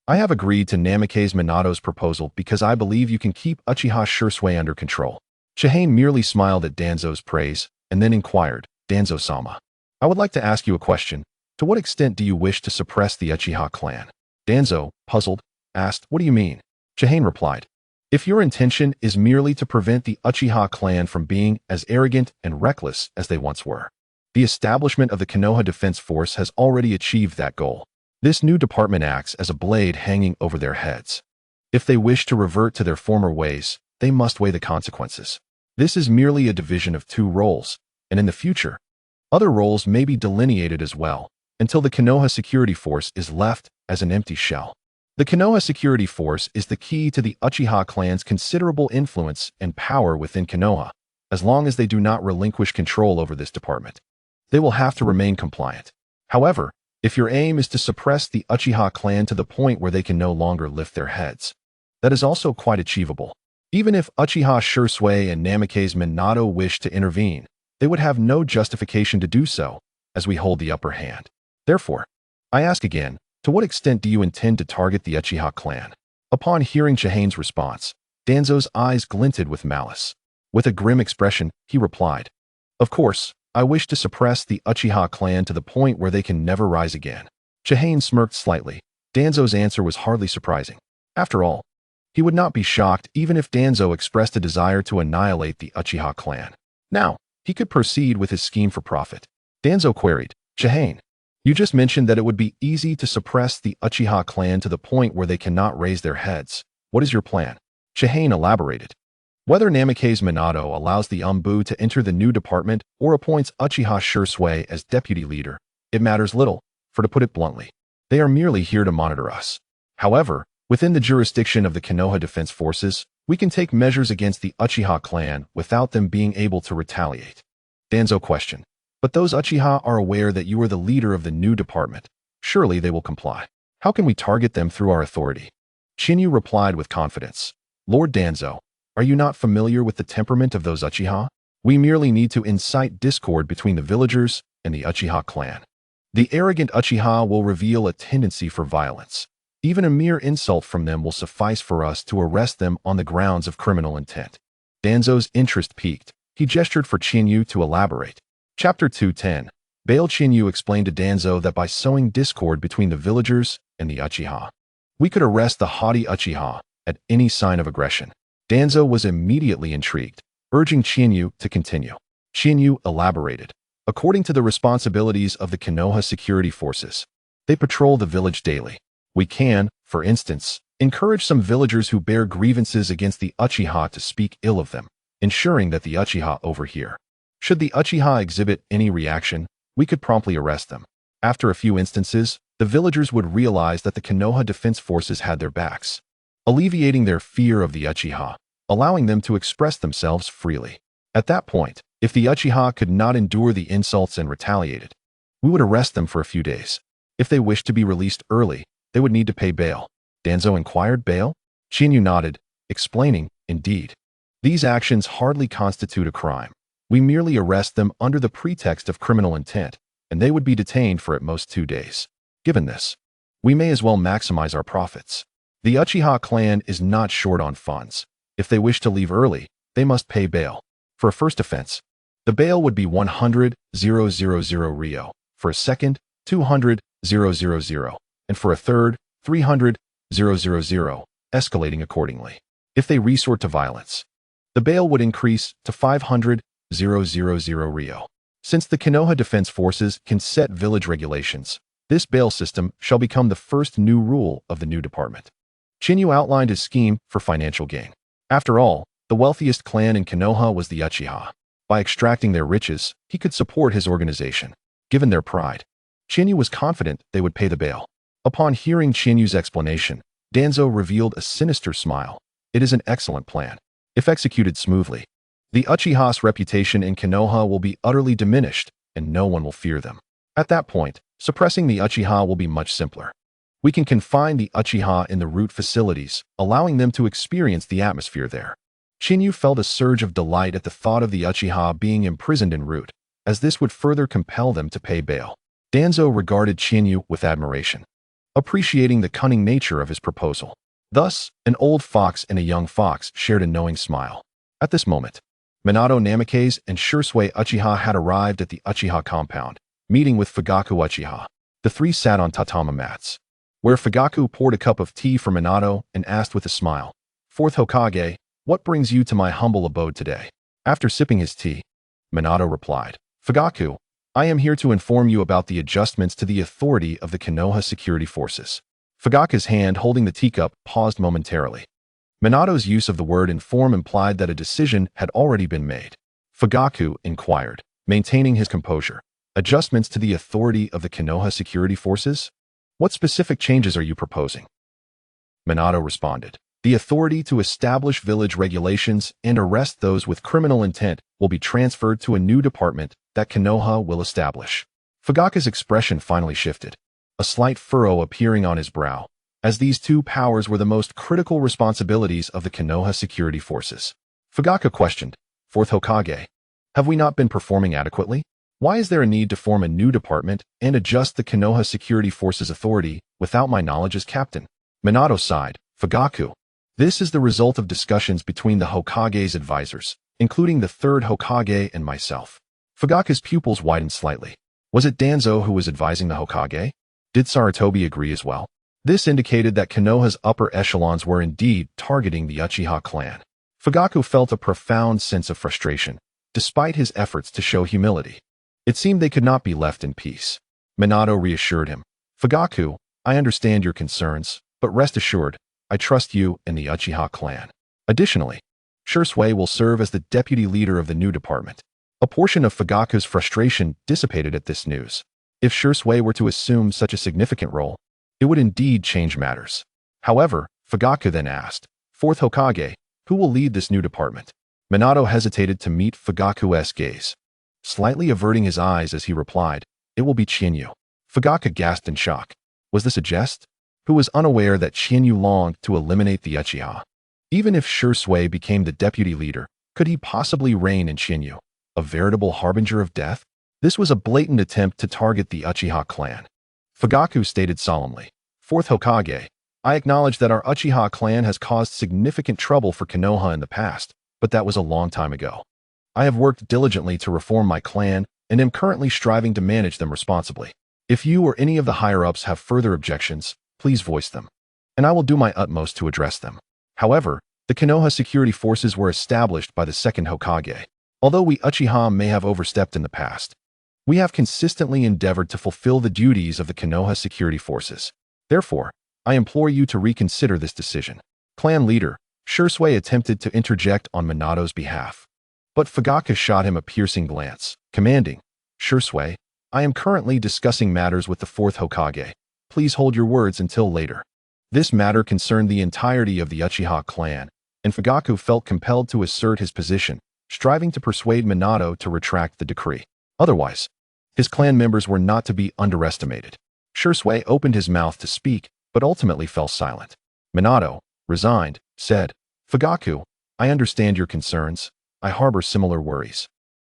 I have agreed to Namikaze Minato's proposal because I believe you can keep Uchiha Shursui under control. Chihane merely smiled at Danzo's praise and then inquired, Danzo-sama, I would like to ask you a question. To what extent do you wish to suppress the Uchiha clan? Danzo, puzzled, asked, What do you mean? Chihane replied, If your intention is merely to prevent the Uchiha clan from being as arrogant and reckless as they once were, the establishment of the Konoha Defense Force has already achieved that goal. This new department acts as a blade hanging over their heads. If they wish to revert to their former ways, they must weigh the consequences. This is merely a division of two roles, and in the future, other roles may be delineated as well, until the Konoha Security Force is left as an empty shell. The Konoha Security Force is the key to the Uchiha clan's considerable influence and power within Konoha. As long as they do not relinquish control over this department, they will have to remain compliant. However, if your aim is to suppress the Uchiha clan to the point where they can no longer lift their heads, that is also quite achievable. Even if Uchiha Shursui and Namikaze Minato wish to intervene, they would have no justification to do so, as we hold the upper hand. Therefore, I ask again, to what extent do you intend to target the Uchiha clan? Upon hearing Chihane's response, Danzo's eyes glinted with malice. With a grim expression, he replied, Of course, I wish to suppress the Uchiha clan to the point where they can never rise again. Chihane smirked slightly. Danzo's answer was hardly surprising. After all, he would not be shocked even if Danzo expressed a desire to annihilate the Uchiha clan. Now, he could proceed with his scheme for profit. Danzo queried, Chihane, you just mentioned that it would be easy to suppress the Uchiha clan to the point where they cannot raise their heads. What is your plan? Chihane elaborated. Whether Namikaze Minato allows the Umbu to enter the new department or appoints Uchiha Shursui as deputy leader, it matters little, for to put it bluntly, they are merely here to monitor us. However, within the jurisdiction of the Konoha Defense Forces, we can take measures against the Uchiha clan without them being able to retaliate. Danzo questioned, But those Uchiha are aware that you are the leader of the new department. Surely they will comply. How can we target them through our authority? Chiyu replied with confidence, Lord Danzo, are you not familiar with the temperament of those Uchiha? We merely need to incite discord between the villagers and the Uchiha clan. The arrogant Uchiha will reveal a tendency for violence. Even a mere insult from them will suffice for us to arrest them on the grounds of criminal intent. Danzo's interest piqued. He gestured for Chiyu to elaborate. Chapter 210. Bail Chiyu explained to Danzo that by sowing discord between the villagers and the Uchiha, we could arrest the haughty Uchiha at any sign of aggression. Danzo was immediately intrigued, urging Chiyu to continue. Chiyu elaborated. According to the responsibilities of the Konoha Security Forces, they patrol the village daily. We can, for instance, encourage some villagers who bear grievances against the Uchiha to speak ill of them, ensuring that the Uchiha overhear. Should the Uchiha exhibit any reaction, we could promptly arrest them. After a few instances, the villagers would realize that the Konoha Defense Forces had their backs, alleviating their fear of the Uchiha, allowing them to express themselves freely. At that point, if the Uchiha could not endure the insults and retaliated, we would arrest them for a few days. If they wished to be released early, they would need to pay bail. Danzo inquired, Bail? Chiyu nodded, explaining, Indeed. These actions hardly constitute a crime. We merely arrest them under the pretext of criminal intent, and they would be detained for at most 2 days. Given this, we may as well maximize our profits. The Uchiha clan is not short on funds. If they wish to leave early, they must pay bail. For a first offense, the bail would be 100,000 ryo. For a second, 200,000, and for a third, 300,000, escalating accordingly. If they resort to violence, the bail would increase to 500,000 ryo. Since the Konoha Defense Forces can set village regulations, this bail system shall become the first new rule of the new department. Chiyu outlined his scheme for financial gain. After all, the wealthiest clan in Konoha was the Uchiha. By extracting their riches, he could support his organization. Given their pride, Chiyu was confident they would pay the bail. Upon hearing Chiyu's explanation, Danzo revealed a sinister smile. It is an excellent plan. If executed smoothly, the Uchiha's reputation in Konoha will be utterly diminished, and no one will fear them. At that point, suppressing the Uchiha will be much simpler. We can confine the Uchiha in the root facilities, allowing them to experience the atmosphere there. Chiyu felt a surge of delight at the thought of the Uchiha being imprisoned en route, as this would further compel them to pay bail. Danzo regarded Chiyu with admiration, appreciating the cunning nature of his proposal. Thus, an old fox and a young fox shared a knowing smile. At this moment, Minato Namikaze and Shursui Uchiha had arrived at the Uchiha compound, meeting with Fugaku Uchiha. The three sat on tatama mats, where Fugaku poured a cup of tea for Minato and asked with a smile, "Fourth Hokage, what brings you to my humble abode today?" After sipping his tea, Minato replied, "Fugaku, I am here to inform you about the adjustments to the authority of the Konoha security forces." Fugaku's hand holding the teacup paused momentarily. Minato's use of the word inform implied that a decision had already been made. Fugaku inquired, maintaining his composure, "Adjustments to the authority of the Konoha security forces? What specific changes are you proposing?" Minato responded, "The authority to establish village regulations and arrest those with criminal intent will be transferred to a new department that Konoha will establish." Fugaku's expression finally shifted, a slight furrow appearing on his brow, as these two powers were the most critical responsibilities of the Konoha security forces. Fugaku questioned, "Fourth Hokage, have we not been performing adequately? Why is there a need to form a new department and adjust the Konoha security forces' authority without my knowledge as captain?" Minato sighed, "Fugaku, this is the result of discussions between the Hokage's advisors, including the third Hokage and myself." Fugaku's pupils widened slightly. Was it Danzo who was advising the Hokage? Did Sarutobi agree as well? This indicated that Konoha's upper echelons were indeed targeting the Uchiha clan. Fugaku felt a profound sense of frustration, despite his efforts to show humility. It seemed they could not be left in peace. Minato reassured him, "Fugaku, I understand your concerns, but rest assured, I trust you and the Uchiha clan." Additionally, Shursui will serve as the deputy leader of the new department. A portion of Fugaku's frustration dissipated at this news. If Shursui were to assume such a significant role, it would indeed change matters. However, Fugaku then asked, "Fourth Hokage, who will lead this new department?" Minato hesitated to meet Fugaku's gaze, slightly averting his eyes as he replied, "It will be Chiyu." Fugaku gasped in shock. Was this a jest? Who was unaware that Chiyu longed to eliminate the Uchiha? Even if Shursui became the deputy leader, could he possibly reign in Chiyu, a veritable harbinger of death? This was a blatant attempt to target the Uchiha clan. Fugaku stated solemnly, "Fourth Hokage, I acknowledge that our Uchiha clan has caused significant trouble for Konoha in the past, but that was a long time ago. I have worked diligently to reform my clan and am currently striving to manage them responsibly. If you or any of the higher-ups have further objections, please voice them, and I will do my utmost to address them." However, the Konoha security forces were established by the second Hokage. Although we Uchiha may have overstepped in the past, we have consistently endeavored to fulfill the duties of the Konoha security forces. Therefore, I implore you to reconsider this decision. Clan leader, Shursui attempted to interject on Minato's behalf, but Fugaku shot him a piercing glance, commanding, "Shursui, I am currently discussing matters with the fourth Hokage. Please hold your words until later." This matter concerned the entirety of the Uchiha clan, and Fugaku felt compelled to assert his position, striving to persuade Minato to retract the decree. Otherwise, his clan members were not to be underestimated. Shursui opened his mouth to speak, but ultimately fell silent. Minato, resigned, said, "Fugaku, I understand your concerns. I harbor similar worries,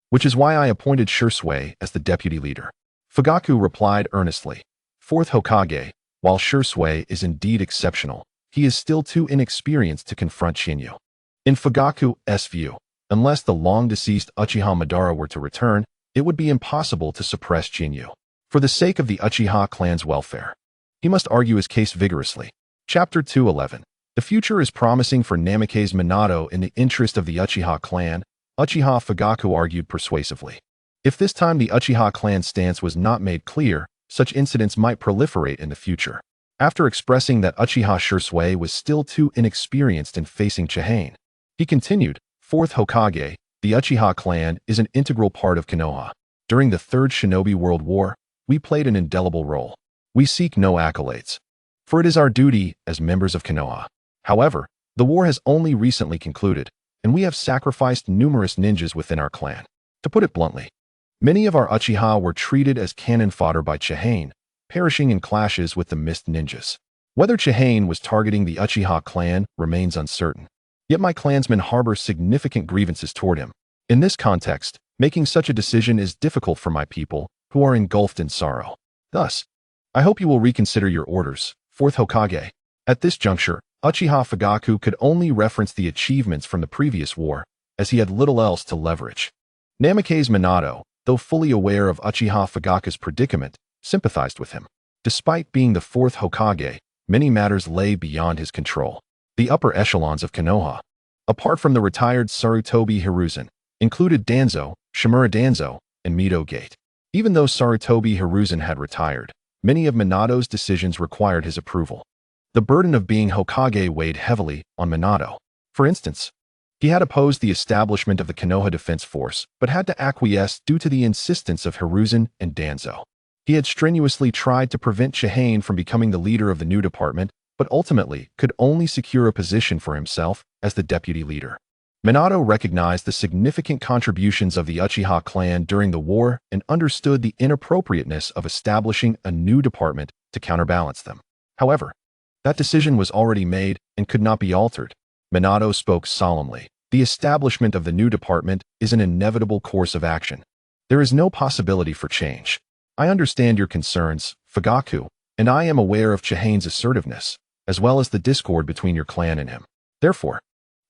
which is why I appointed Shursui as the deputy leader." Fugaku replied earnestly, "Fourth Hokage, while Shursui is indeed exceptional, he is still too inexperienced to confront Chiyu. In Fugaku's view, unless the long-deceased Uchiha Madara were to return, it would be impossible to suppress Chiyu. For the sake of the Uchiha clan's welfare, he must argue his case vigorously." Chapter 211. The future is promising for Namikaze Minato in the interest of the Uchiha clan, Uchiha Fugaku argued persuasively. If this time the Uchiha clan's stance was not made clear, such incidents might proliferate in the future. After expressing that Uchiha Shursui was still too inexperienced in facing Chihane, He continued, "Fourth Hokage, the Uchiha clan is an integral part of Konoha. During the Third Shinobi World War, we played an indelible role. We seek no accolades, for it is our duty as members of Konoha. However, the war has only recently concluded, and we have sacrificed numerous ninjas within our clan. To put it bluntly, many of our Uchiha were treated as cannon fodder by Chihane, perishing in clashes with the Mist ninjas. Whether Chihane was targeting the Uchiha clan remains uncertain, yet my clansmen harbor significant grievances toward him. In this context, making such a decision is difficult for my people, who are engulfed in sorrow. Thus, I hope you will reconsider your orders, Fourth Hokage." At this juncture, Uchiha Fugaku could only reference the achievements from the previous war, as he had little else to leverage. Namake's Minato, though fully aware of Uchiha Fugaku's predicament, sympathized with him. Despite being the fourth Hokage, many matters lay beyond his control. The upper echelons of Konoha, apart from the retired Sarutobi Hiruzen, included Danzo, Shimura Danzo, and Mito Gate. Even though Sarutobi Hiruzen had retired, many of Minato's decisions required his approval. The burden of being Hokage weighed heavily on Minato. For instance, he had opposed the establishment of the Konoha Defense Force, but had to acquiesce due to the insistence of Hiruzen and Danzo. He had strenuously tried to prevent Chihane from becoming the leader of the new department, but ultimately could only secure a position for himself as the deputy leader. Minato recognized the significant contributions of the Uchiha clan during the war and understood the inappropriateness of establishing a new department to counterbalance them. However, that decision was already made and could not be altered. Minato spoke solemnly. "The establishment of the new department is an inevitable course of action. There is no possibility for change. I understand your concerns, Fugaku, and I am aware of Chihane's assertiveness, as well as the discord between your clan and him. Therefore,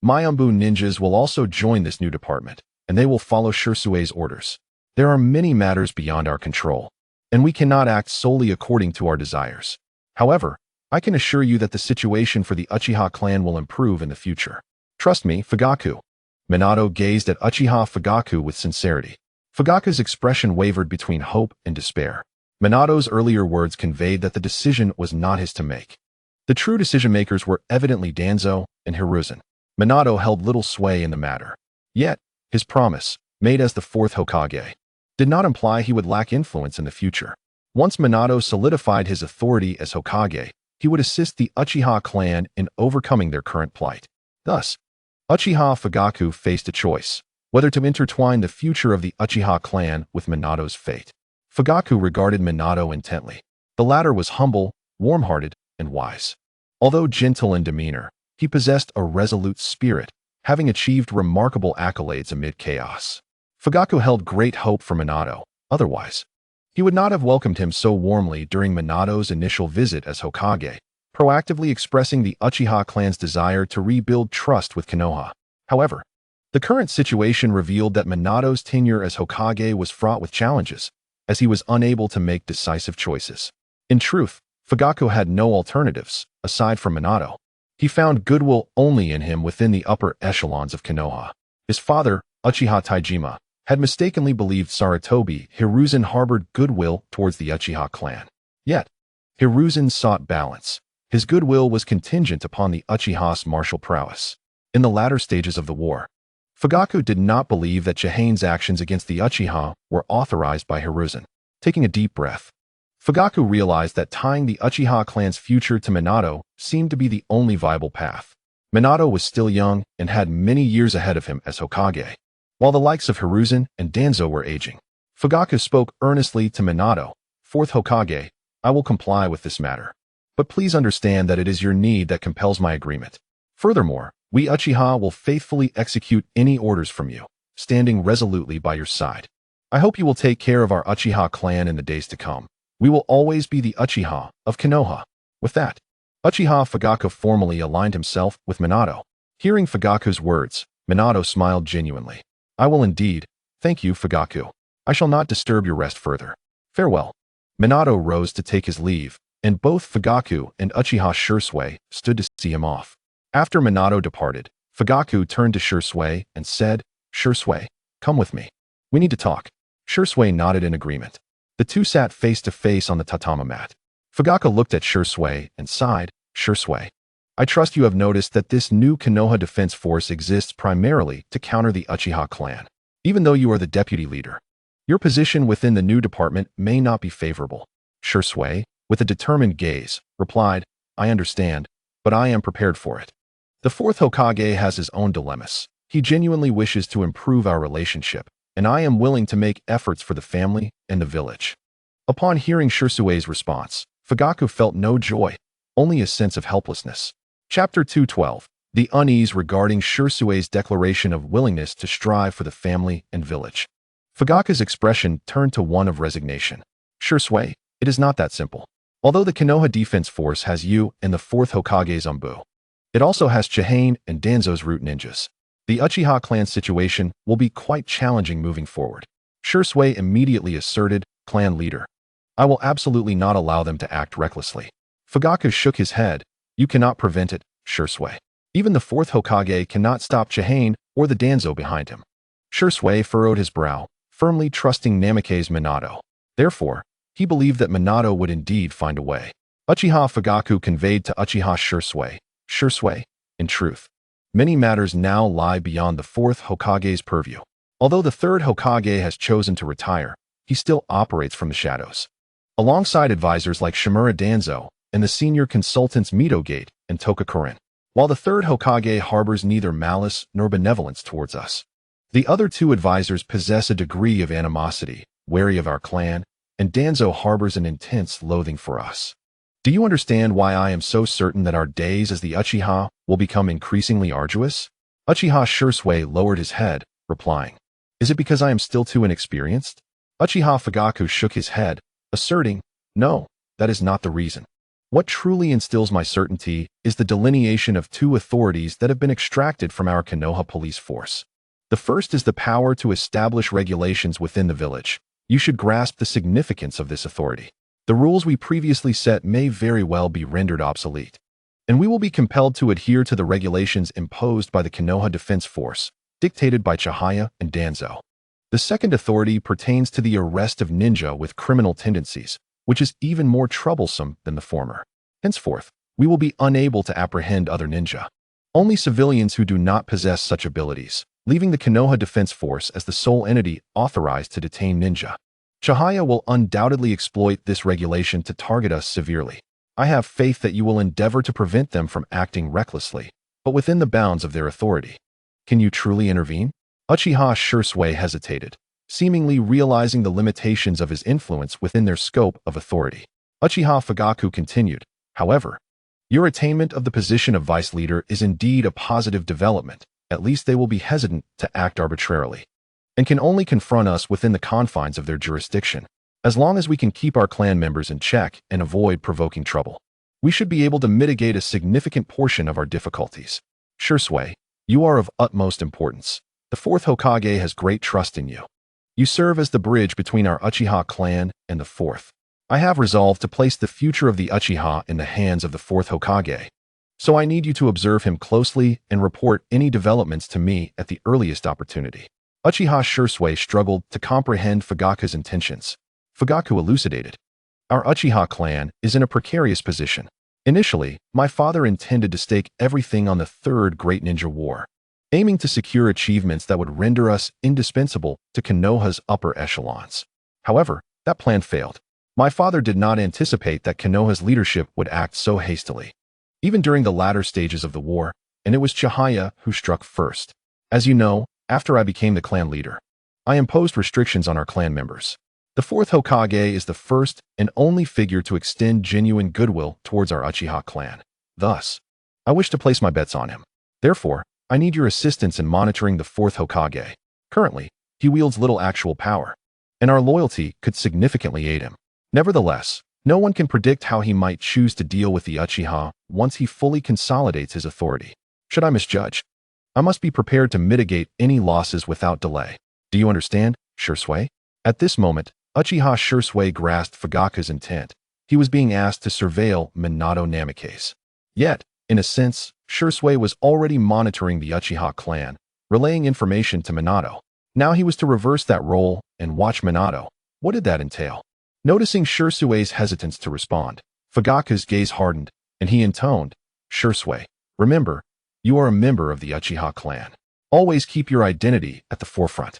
my Umbu ninjas will also join this new department, and they will follow Shirsue's orders. There are many matters beyond our control, and we cannot act solely according to our desires. However, I can assure you that the situation for the Uchiha clan will improve in the future. Trust me, Fugaku." Minato gazed at Uchiha Fugaku with sincerity. Fugaku's expression wavered between hope and despair. Minato's earlier words conveyed that the decision was not his to make. The true decision-makers were evidently Danzo and Hiruzen. Minato held little sway in the matter. Yet, his promise, made as the fourth Hokage, did not imply he would lack influence in the future. Once Minato solidified his authority as Hokage, he would assist the Uchiha clan in overcoming their current plight. Thus, Uchiha Fugaku faced a choice, whether to intertwine the future of the Uchiha clan with Minato's fate. Fugaku regarded Minato intently. The latter was humble, warm-hearted, and wise. Although gentle in demeanor, he possessed a resolute spirit, having achieved remarkable accolades amid chaos. Fugaku held great hope for Minato. Otherwise, he would not have welcomed him so warmly during Minato's initial visit as Hokage, proactively expressing the Uchiha clan's desire to rebuild trust with Konoha. However, the current situation revealed that Minato's tenure as Hokage was fraught with challenges, as he was unable to make decisive choices. In truth, Fugaku had no alternatives, aside from Minato. He found goodwill only in him within the upper echelons of Konoha. His father, Uchiha Taijima, had mistakenly believed Sarutobi Hiruzen harbored goodwill towards the Uchiha clan. Yet, Hiruzen sought balance. His goodwill was contingent upon the Uchiha's martial prowess. In the latter stages of the war, Fugaku did not believe that Chihane's actions against the Uchiha were authorized by Hiruzen. Taking a deep breath, Fugaku realized that tying the Uchiha clan's future to Minato seemed to be the only viable path. Minato was still young and had many years ahead of him as Hokage, while the likes of Hiruzen and Danzo were aging. Fugaku spoke earnestly to Minato. "Fourth Hokage, I will comply with this matter. But please understand that it is your need that compels my agreement. Furthermore, we Uchiha will faithfully execute any orders from you, standing resolutely by your side. I hope you will take care of our Uchiha clan in the days to come. We will always be the Uchiha of Konoha." With that, Uchiha Fugaku formally aligned himself with Minato. Hearing Fugaku's words, Minato smiled genuinely. "I will indeed. Thank you, Fugaku. I shall not disturb your rest further. Farewell." Minato rose to take his leave, and both Fugaku and Uchiha Shirsue stood to see him off. After Minato departed, Fugaku turned to Shirsue and said, "Shirsue, come with me. We need to talk." Shirsue nodded in agreement. The two sat face to face on the tatami mat. Fugaku looked at Shirsue and sighed. "Shirsue, I trust you have noticed that this new Konoha defense force exists primarily to counter the Uchiha clan. Even though you are the deputy leader, your position within the new department may not be favorable. Shursui, with a determined gaze, replied, I understand, but I am prepared for it. The fourth Hokage has his own dilemmas. He genuinely wishes to improve our relationship, and I am willing to make efforts for the family and the village. Upon hearing Shursui's response, Fugaku felt no joy, only a sense of helplessness. Chapter 212. The unease regarding Shursui's declaration of willingness to strive for the family and village. Fugaku's expression turned to one of resignation. Shursui, it is not that simple. Although the Konoha defense force has you and the fourth Hokage's Anbu, it also has Chihane and Danzo's root ninjas. The Uchiha clan situation will be quite challenging moving forward. Shursui immediately asserted, clan leader. I will absolutely not allow them to act recklessly. Fugaku shook his head. You cannot prevent it, Shursui. Even the fourth Hokage cannot stop Chihane or the Danzo behind him. Shursui furrowed his brow, firmly trusting Namake's Minato. Therefore, he believed that Minato would indeed find a way. Uchiha Fugaku conveyed to Uchiha Shursui, Shursui, in truth, many matters now lie beyond the fourth Hokage's purview. Although the third Hokage has chosen to retire, he still operates from the shadows. Alongside advisors like Shimura Danzo and the senior consultants Midogate and Tokakurin, while the third Hokage harbors neither malice nor benevolence towards us. The other two advisors possess a degree of animosity, wary of our clan, and Danzo harbors an intense loathing for us. Do you understand why I am so certain that our days as the Uchiha will become increasingly arduous? Uchiha Shursui lowered his head, replying, Is it because I am still too inexperienced? Uchiha Fugaku shook his head, asserting, No, that is not the reason. What truly instills my certainty is the delineation of two authorities that have been extracted from our Konoha police force. The first is the power to establish regulations within the village. You should grasp the significance of this authority. The rules we previously set may very well be rendered obsolete, and we will be compelled to adhere to the regulations imposed by the Konoha Defense Force, dictated by Chihaya and Danzo. The second authority pertains to the arrest of ninja with criminal tendencies, which is even more troublesome than the former. Henceforth, we will be unable to apprehend other ninja. Only civilians who do not possess such abilities, leaving the Konoha Defense Force as the sole entity authorized to detain ninja. Chihaya will undoubtedly exploit this regulation to target us severely. I have faith that you will endeavor to prevent them from acting recklessly, but within the bounds of their authority. Can you truly intervene? Uchiha Shursui hesitated, seemingly realizing the limitations of his influence within their scope of authority. Uchiha Fugaku continued, However, your attainment of the position of vice leader is indeed a positive development. At least they will be hesitant to act arbitrarily, and can only confront us within the confines of their jurisdiction. As long as we can keep our clan members in check and avoid provoking trouble, we should be able to mitigate a significant portion of our difficulties. Shursui, you are of utmost importance. The fourth Hokage has great trust in you. You serve as the bridge between our Uchiha clan and the fourth. I have resolved to place the future of the Uchiha in the hands of the fourth Hokage. So I need you to observe him closely and report any developments to me at the earliest opportunity. Uchiha Shursui struggled to comprehend Fugaku's intentions. Fugaku elucidated. Our Uchiha clan is in a precarious position. Initially, my father intended to stake everything on the Third Great Ninja War, aiming to secure achievements that would render us indispensable to Konoha's upper echelons. However, that plan failed. My father did not anticipate that Konoha's leadership would act so hastily, even during the latter stages of the war, and it was Chihaya who struck first. As you know, after I became the clan leader, I imposed restrictions on our clan members. The fourth Hokage is the first and only figure to extend genuine goodwill towards our Uchiha clan. Thus, I wish to place my bets on him. Therefore, I need your assistance in monitoring the fourth Hokage. Currently, he wields little actual power, and our loyalty could significantly aid him. Nevertheless, no one can predict how he might choose to deal with the Uchiha once he fully consolidates his authority. Should I misjudge, I must be prepared to mitigate any losses without delay. Do you understand, Shursui? At this moment, Uchiha Shursui grasped Fugaku's intent. He was being asked to surveil Minato Namake's. Yet, in a sense, Shursui was already monitoring the Uchiha clan, relaying information to Minato. Now he was to reverse that role and watch Minato. What did that entail? Noticing Shursui's hesitance to respond, Fugaku's gaze hardened, and he intoned, Shursui, remember, you are a member of the Uchiha clan. Always keep your identity at the forefront.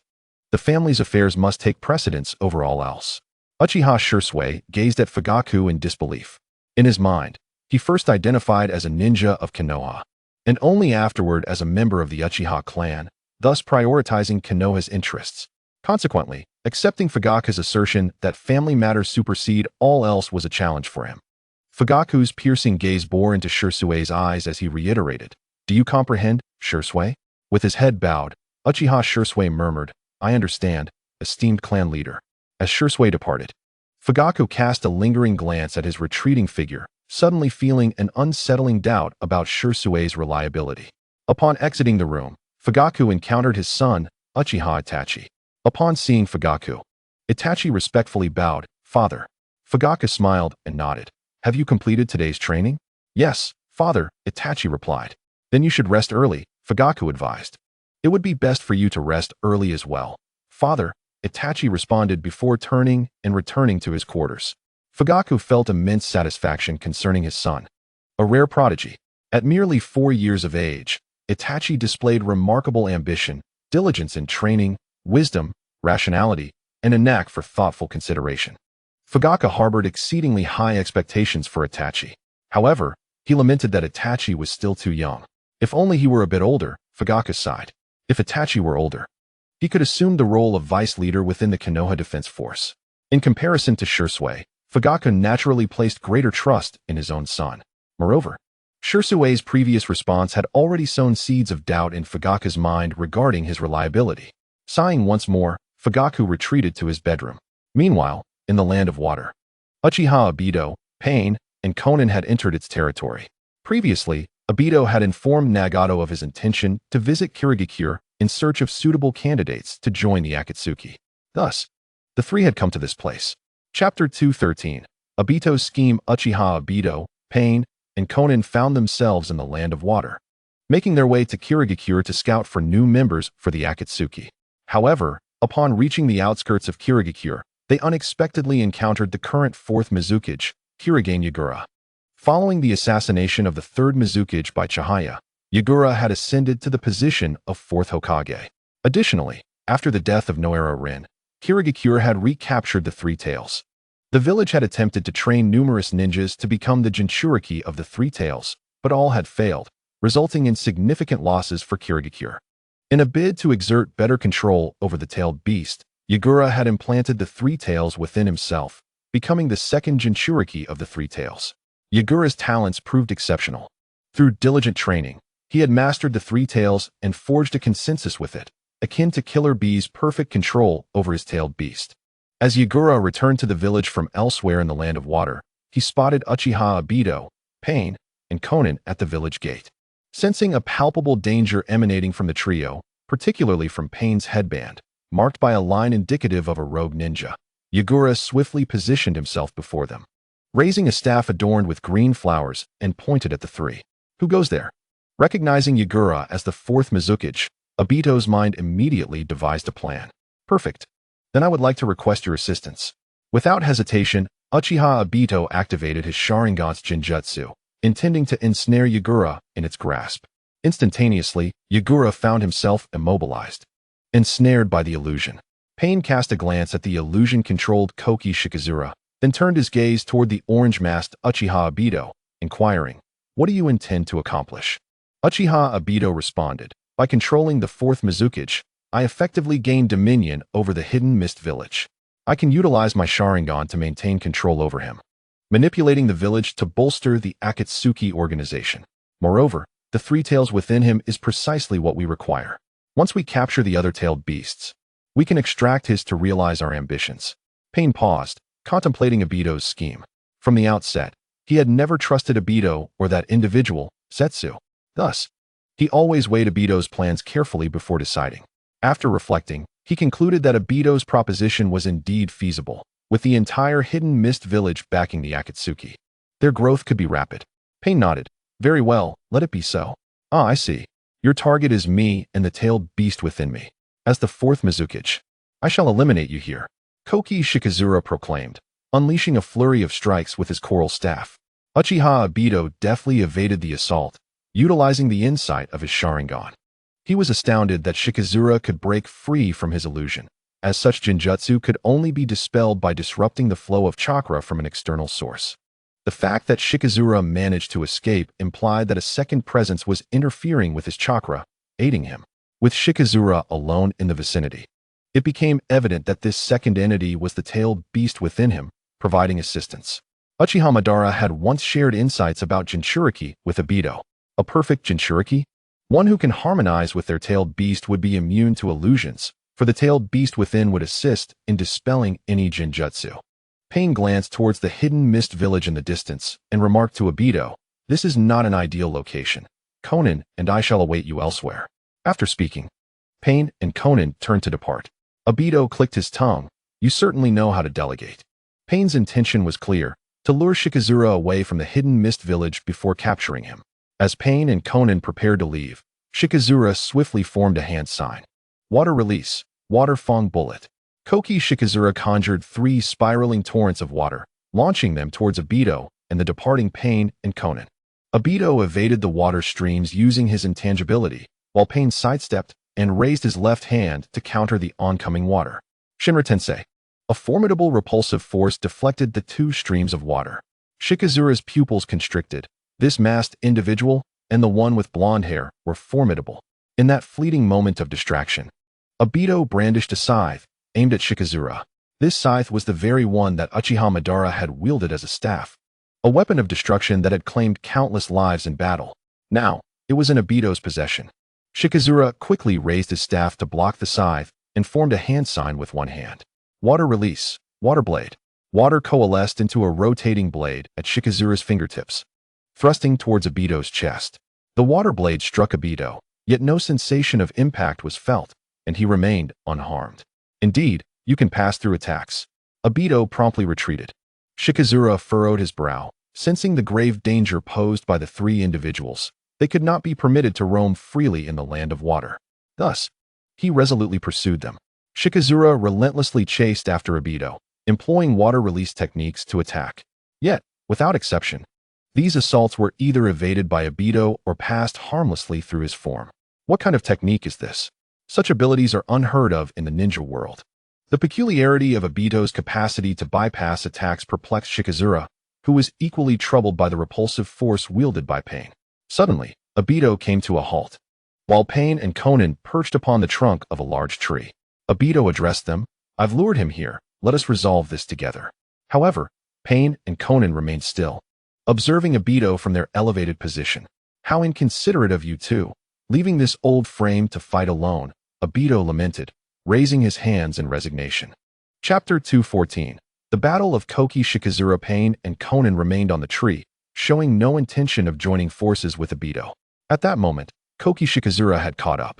The family's affairs must take precedence over all else. Uchiha Shursui gazed at Fugaku in disbelief. In his mind, he first identified as a ninja of Konoha, and only afterward as a member of the Uchiha clan, thus prioritizing Konoha's interests. Consequently, accepting Fugaku's assertion that family matters supersede all else was a challenge for him. Fugaku's piercing gaze bore into Shursui's eyes as he reiterated, "Do you comprehend, Shursui?" With his head bowed, Uchiha Shursui murmured, "I understand, esteemed clan leader." As Shursui departed, Fugaku cast a lingering glance at his retreating figure, suddenly feeling an unsettling doubt about Shursui's reliability. Upon exiting the room, Fugaku encountered his son, Uchiha Itachi. Upon seeing Fugaku, Itachi respectfully bowed, "Father." Fugaku smiled and nodded. "Have you completed today's training?" "Yes, father," Itachi replied. "Then you should rest early," Fugaku advised. "It would be best for you to rest early as well, father," Itachi responded before turning and returning to his quarters. Fugaku felt immense satisfaction concerning his son. A rare prodigy. At merely 4 years of age, Itachi displayed remarkable ambition, diligence in training, wisdom, rationality, and a knack for thoughtful consideration. Fugaku harbored exceedingly high expectations for Itachi. However, he lamented that Itachi was still too young. If only he were a bit older, Fugaku sighed. If Itachi were older, he could assume the role of vice leader within the Konoha Defense Force. In comparison to Shursui, Fugaku naturally placed greater trust in his own son. Moreover, Shursui's previous response had already sown seeds of doubt in Fugaku's mind regarding his reliability. Sighing once more, Fugaku retreated to his bedroom. Meanwhile, in the land of water, Uchiha Obito, Pain, and Konan had entered its territory. Previously, Obito had informed Nagato of his intention to visit Kirigakure in search of suitable candidates to join the Akatsuki. Thus, the three had come to this place. Chapter 213. Obito's scheme. Uchiha Obito, Pain, and Konan found themselves in the land of water, making their way to Kirigakure to scout for new members for the Akatsuki. However, upon reaching the outskirts of Kirigakure, they unexpectedly encountered the current 4th Mizukage, Hirigane Yagura. Following the assassination of the 3rd Mizukage by Chihaya, Yagura had ascended to the position of 4th Hokage. Additionally, after the death of Noara Rin, Kirigakure had recaptured the Three Tails. The village had attempted to train numerous ninjas to become the Jinchuriki of the Three Tails, but all had failed, resulting in significant losses for Kirigakure. In a bid to exert better control over the tailed beast, Yagura had implanted the Three Tails within himself, becoming the 2nd Jinchuriki of the Three Tails. Yagura's talents proved exceptional. Through diligent training, he had mastered the Three Tails and forged a consensus with it, akin to Killer Bee's perfect control over his tailed beast. As Yagura returned to the village from elsewhere in the land of water, he spotted Uchiha Obito, Pain, and Konan at the village gate. Sensing a palpable danger emanating from the trio, particularly from Pain's headband, marked by a line indicative of a rogue ninja, Yagura swiftly positioned himself before them, raising a staff adorned with green flowers, and pointed at the three. "Who goes there?" Recognizing Yagura as the 4th Mizukage, Obito's mind immediately devised a plan. "Perfect. Then I would like to request your assistance." Without hesitation, Uchiha Obito activated his Sharingan's Jinjutsu, intending to ensnare Yagura in its grasp. Instantaneously, Yagura found himself immobilized, ensnared by the illusion. Pain cast a glance at the illusion-controlled Koki Shikazura, then turned his gaze toward the orange-masked Uchiha Obito, inquiring, "What do you intend to accomplish?" Uchiha Obito responded, "By controlling the 4th Mizukage, I effectively gain dominion over the hidden mist village. I can utilize my Sharingan to maintain control over him, manipulating the village to bolster the Akatsuki organization. Moreover, the Three Tails within him is precisely what we require. Once we capture the other tailed beasts, we can extract his to realize our ambitions." Pain paused, contemplating Obito's scheme. From the outset, he had never trusted Obito or that individual, Setsu. Thus, he always weighed Obito's plans carefully before deciding. After reflecting, he concluded that Obito's proposition was indeed feasible, with the entire hidden mist village backing the Akatsuki. Their growth could be rapid. Pain nodded. "Very well, let it be so." "Ah, I see. Your target is me and the tailed beast within me. As the 4th Mizukage, I shall eliminate you here," Koki Shikazura proclaimed, unleashing a flurry of strikes with his coral staff. Uchiha Obito deftly evaded the assault, utilizing the insight of his Sharingan. He was astounded that Shikazura could break free from his illusion, as such genjutsu could only be dispelled by disrupting the flow of chakra from an external source. The fact that Shikazura managed to escape implied that a second presence was interfering with his chakra, aiding him. With Shikazura alone in the vicinity, it became evident that this second entity was the tailed beast within him, providing assistance. Uchiha Madara had once shared insights about Jinchuriki with Obito. A perfect Jinchuriki? One who can harmonize with their tailed beast would be immune to illusions, for the tailed beast within would assist in dispelling any Jinjutsu. Pain glanced towards the hidden mist village in the distance and remarked to Obito, "This is not an ideal location. Conan and I shall await you elsewhere." After speaking, Pain and Conan turned to depart. Obito clicked his tongue. "You certainly know how to delegate." Pain's intention was clear, to lure Shikazura away from the hidden mist village before capturing him. As Pain and Conan prepared to leave, Shikazura swiftly formed a hand sign. Water release, water fong bullet. Koki Shikazura conjured 3 spiraling torrents of water, launching them towards Obito and the departing Pain and Conan. Obito evaded the water streams using his intangibility, while Pain sidestepped and raised his left hand to counter the oncoming water. Shinra Tensei. A formidable repulsive force deflected the 2 streams of water. Shikazura's pupils constricted. This masked individual and the one with blonde hair were formidable. In that fleeting moment of distraction, Obito brandished a scythe, aimed at Shikazura. This scythe was the very one that Uchiha Madara had wielded as a staff, a weapon of destruction that had claimed countless lives in battle. Now, it was in Obito's possession. Shikazura quickly raised his staff to block the scythe and formed a hand sign with one hand. Water release, water blade. Water coalesced into a rotating blade at Shikazura's fingertips, thrusting towards Obito's chest. The water blade struck Obito, yet no sensation of impact was felt, and he remained unharmed. Indeed, you can pass through attacks. Obito promptly retreated. Shikazura furrowed his brow, sensing the grave danger posed by the 3 individuals. They could not be permitted to roam freely in the land of water. Thus, he resolutely pursued them. Shikazura relentlessly chased after Obito, employing water release techniques to attack. Yet, without exception, these assaults were either evaded by Obito or passed harmlessly through his form. What kind of technique is this? Such abilities are unheard of in the ninja world. The peculiarity of Obito's capacity to bypass attacks perplexed Shikazura, who was equally troubled by the repulsive force wielded by Pain. Suddenly, Obito came to a halt, while Pain and Conan perched upon the trunk of a large tree. Obito addressed them, "I've lured him here, let us resolve this together." However, Pain and Conan remained still, observing Obito from their elevated position. "How inconsiderate of you two, leaving this old frame to fight alone," Obito lamented, raising his hands in resignation. Chapter 214. The Battle of Koki Shikazura. Pain and Conan remained on the tree, showing no intention of joining forces with Obito. At that moment, Koki Shikazura had caught up.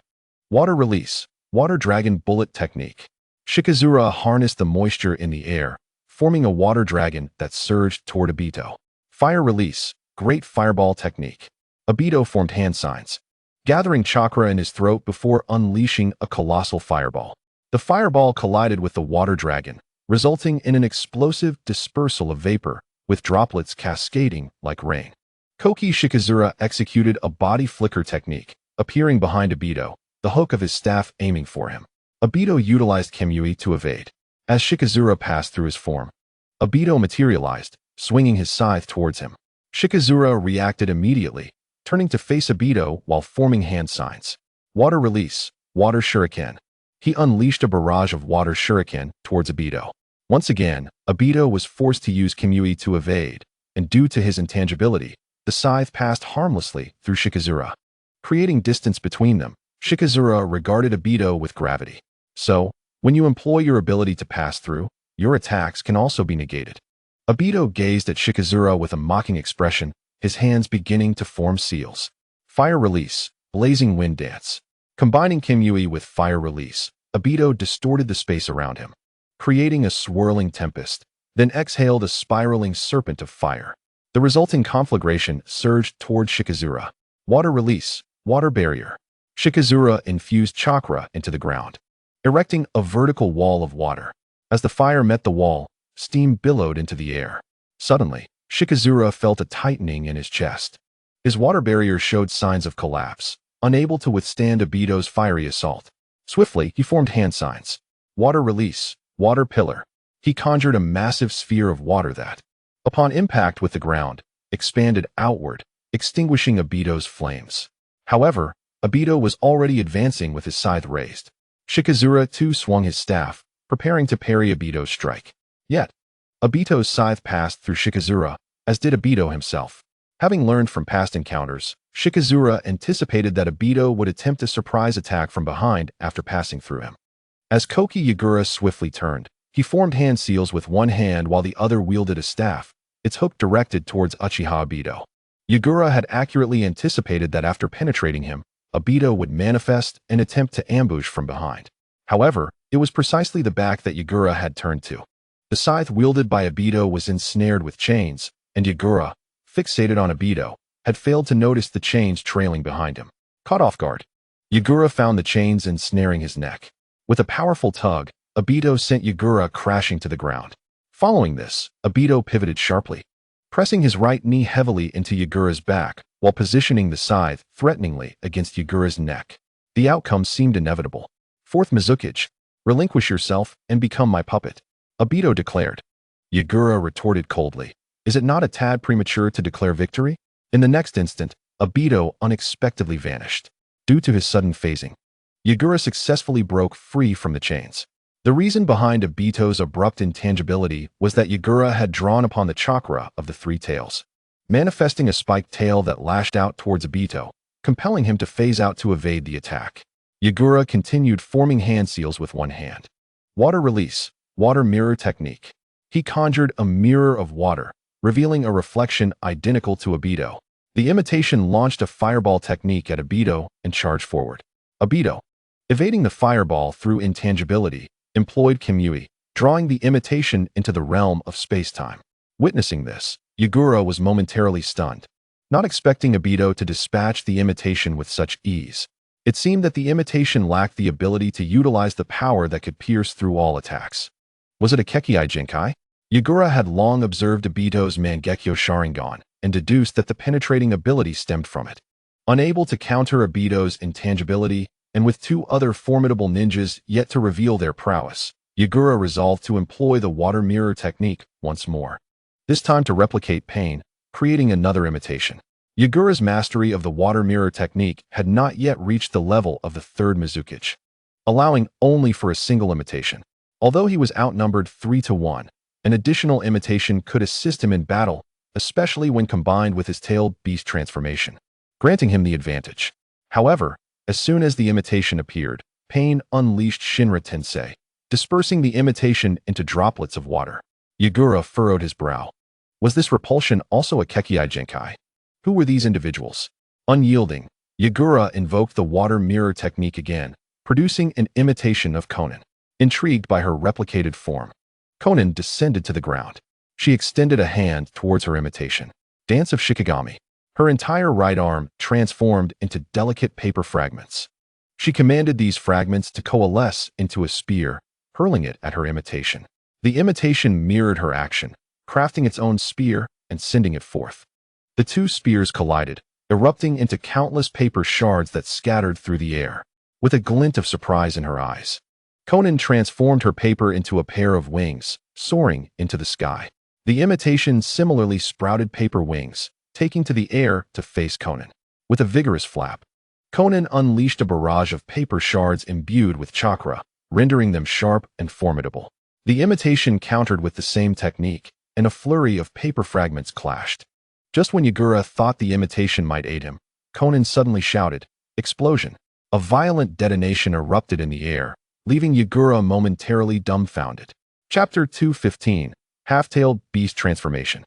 Water release, water dragon bullet technique. Shikazura harnessed the moisture in the air, forming a water dragon that surged toward Obito. Fire release, great fireball technique. Obito formed hand signs, gathering chakra in his throat before unleashing a colossal fireball. The fireball collided with the water dragon, resulting in an explosive dispersal of vapor, with droplets cascading like rain. Koki Shikazura executed a body flicker technique, appearing behind Obito, the hook of his staff aiming for him. Obito utilized Kimui to evade. As Shikazura passed through his form, Obito materialized, swinging his scythe towards him. Shikazura reacted immediately, turning to face Obito while forming hand signs. Water release, water shuriken. He unleashed a barrage of water shuriken towards Obito. Once again, Obito was forced to use Kimui to evade, and due to his intangibility, the scythe passed harmlessly through Shikazura. Creating distance between them, Shikazura regarded Obito with gravity. So, when you employ your ability to pass through, your attacks can also be negated. Obito gazed at Shikazura with a mocking expression, his hands beginning to form seals. Fire release, blazing wind dance. Combining Kimui with fire release, Obito distorted the space around him, creating a swirling tempest, then exhaled a spiraling serpent of fire. The resulting conflagration surged toward Shikazura. Water release, water barrier. Shikazura infused chakra into the ground, erecting a vertical wall of water. As the fire met the wall, steam billowed into the air. Suddenly, Shikazura felt a tightening in his chest. His water barrier showed signs of collapse, unable to withstand Obito's fiery assault. Swiftly, he formed hand signs. Water release, water pillar. He conjured a massive sphere of water that, upon impact with the ground, expanded outward, extinguishing Obito's flames. However, Obito was already advancing with his scythe raised. Shikazura too swung his staff, preparing to parry Obito's strike. Yet, Obito's scythe passed through Shikazura, as did Obito himself. Having learned from past encounters, Shikazura anticipated that Obito would attempt a surprise attack from behind after passing through him. As Koki Yagura swiftly turned, he formed hand seals with one hand while the other wielded a staff, its hook directed towards Uchiha Obito. Yagura had accurately anticipated that after penetrating him, Obito would manifest and attempt to ambush from behind. However, it was precisely the back that Yagura had turned to. The scythe wielded by Obito was ensnared with chains, and Yagura, fixated on Obito, had failed to notice the chains trailing behind him. Caught off guard, Yagura found the chains ensnaring his neck. With a powerful tug, Obito sent Yagura crashing to the ground. Following this, Obito pivoted sharply, pressing his right knee heavily into Yagura's back while positioning the scythe threateningly against Yagura's neck. The outcome seemed inevitable. Fourth Mizukage, relinquish yourself and become my puppet, Obito declared. Yagura retorted coldly, is it not a tad premature to declare victory? In the next instant, Obito unexpectedly vanished. Due to his sudden phasing, Yagura successfully broke free from the chains. The reason behind Obito's abrupt intangibility was that Yagura had drawn upon the chakra of the three tails, manifesting a spiked tail that lashed out towards Obito, compelling him to phase out to evade the attack. Yagura continued forming hand seals with one hand. Water release, water mirror technique. He conjured a mirror of water, revealing a reflection identical to Obito. The imitation launched a fireball technique at Obito and charged forward. Obito, evading the fireball through intangibility, employed Kimui, drawing the imitation into the realm of space-time. Witnessing this, Yagura was momentarily stunned, not expecting Obito to dispatch the imitation with such ease. It seemed that the imitation lacked the ability to utilize the power that could pierce through all attacks. Was it a Kekkai Jinkai? Yagura had long observed Obito's Mangekyo Sharingan and deduced that the penetrating ability stemmed from it. Unable to counter Obito's intangibility, and with two other formidable ninjas yet to reveal their prowess, Yagura resolved to employ the water mirror technique once more. This time to replicate pain, creating another imitation. Yagura's mastery of the water mirror technique had not yet reached the level of the third Mizukage, allowing only for a single imitation. Although he was outnumbered 3-1, an additional imitation could assist him in battle, especially when combined with his tailed beast transformation, granting him the advantage. However, as soon as the imitation appeared, Pain unleashed Shinra Tensei, dispersing the imitation into droplets of water. Yagura furrowed his brow. Was this repulsion also a Kekkai Jinkai? Who were these individuals? Unyielding, Yagura invoked the water mirror technique again, producing an imitation of Konan. Intrigued by her replicated form, Konan descended to the ground. She extended a hand towards her imitation. Dance of Shikigami. Her entire right arm transformed into delicate paper fragments. She commanded these fragments to coalesce into a spear, hurling it at her imitation. The imitation mirrored her action, crafting its own spear and sending it forth. The two spears collided, erupting into countless paper shards that scattered through the air. With a glint of surprise in her eyes, Konan transformed her paper into a pair of wings, soaring into the sky. The imitation similarly sprouted paper wings, taking to the air to face Konan. With a vigorous flap, Konan unleashed a barrage of paper shards imbued with chakra, rendering them sharp and formidable. The imitation countered with the same technique, and a flurry of paper fragments clashed. Just when Yagura thought the imitation might aid him, Konan suddenly shouted, "Explosion!" A violent detonation erupted in the air, leaving Yagura momentarily dumbfounded. Chapter 215, Half-Tailed Beast Transformation.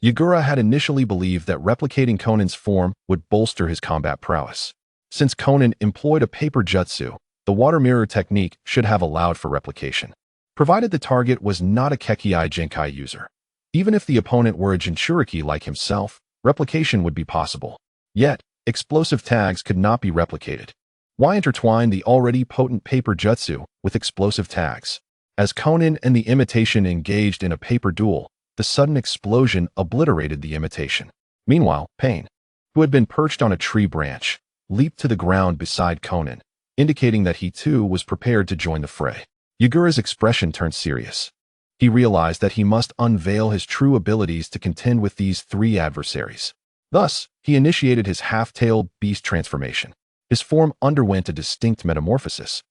Yagura had initially believed that replicating Konan's form would bolster his combat prowess. Since Konan employed a paper jutsu, the water mirror technique should have allowed for replication, provided the target was not a Kekkai Jinkai user. Even if the opponent were a Jinchuriki like himself, replication would be possible. Yet, explosive tags could not be replicated. Why intertwine the already potent paper jutsu with explosive tags? As Konan and the imitation engaged in a paper duel, The sudden explosion obliterated the imitation. Meanwhile, Pain, who had been perched on a tree branch, leaped to the ground beside Konan, indicating that he too was prepared to join the fray. Yagura's expression turned serious. He realized that he must unveil his true abilities to contend with these three adversaries. Thus, he initiated his half-tailed beast transformation. His form underwent a distinct metamorphosis,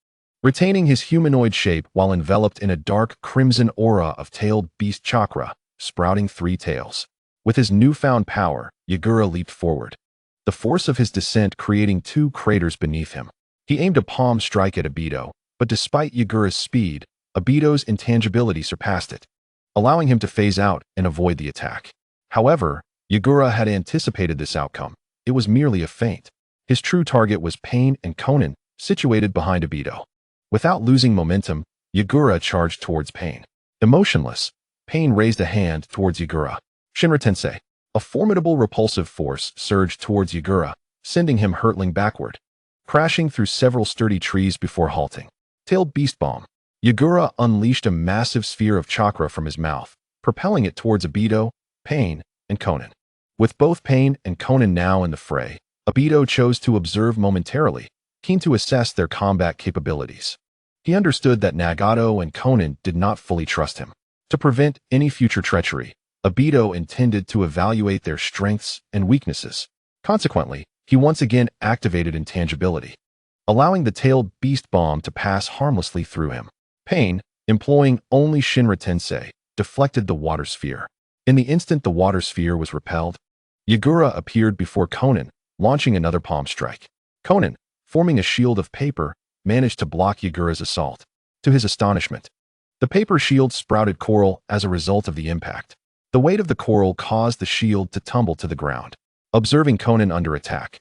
retaining his humanoid shape while enveloped in a dark crimson aura of tailed beast chakra, sprouting three tails. With his newfound power, Yagura leaped forward, the force of his descent creating two craters beneath him. He aimed a palm strike at Obito, but despite Yagura's speed, Obito's intangibility surpassed it, allowing him to phase out and avoid the attack. However, Yagura had anticipated this outcome. It was merely a feint. His true target was Pain and Konan, situated behind Obito. Without losing momentum, Yagura charged towards Pain. Emotionless, Pain raised a hand towards Yagura. Shinra Tensei, a formidable repulsive force, surged towards Yagura, sending him hurtling backward, crashing through several sturdy trees before halting. Tailed Beast Bomb. Yagura unleashed a massive sphere of chakra from his mouth, propelling it towards Obito, Pain, and Konan. With both Pain and Konan now in the fray, Obito chose to observe momentarily, keen to assess their combat capabilities. He understood that Nagato and Konan did not fully trust him. To prevent any future treachery, Obito intended to evaluate their strengths and weaknesses. Consequently, he once again activated intangibility, allowing the tailed beast bomb to pass harmlessly through him. Pain, employing only Shinra Tensei, deflected the water sphere. In the instant the water sphere was repelled, Yagura appeared before Konan, launching another palm strike. Konan, forming a shield of paper, managed to block Yagura's assault. To his astonishment, the paper shield sprouted coral as a result of the impact. The weight of the coral caused the shield to tumble to the ground. Observing Konan under attack,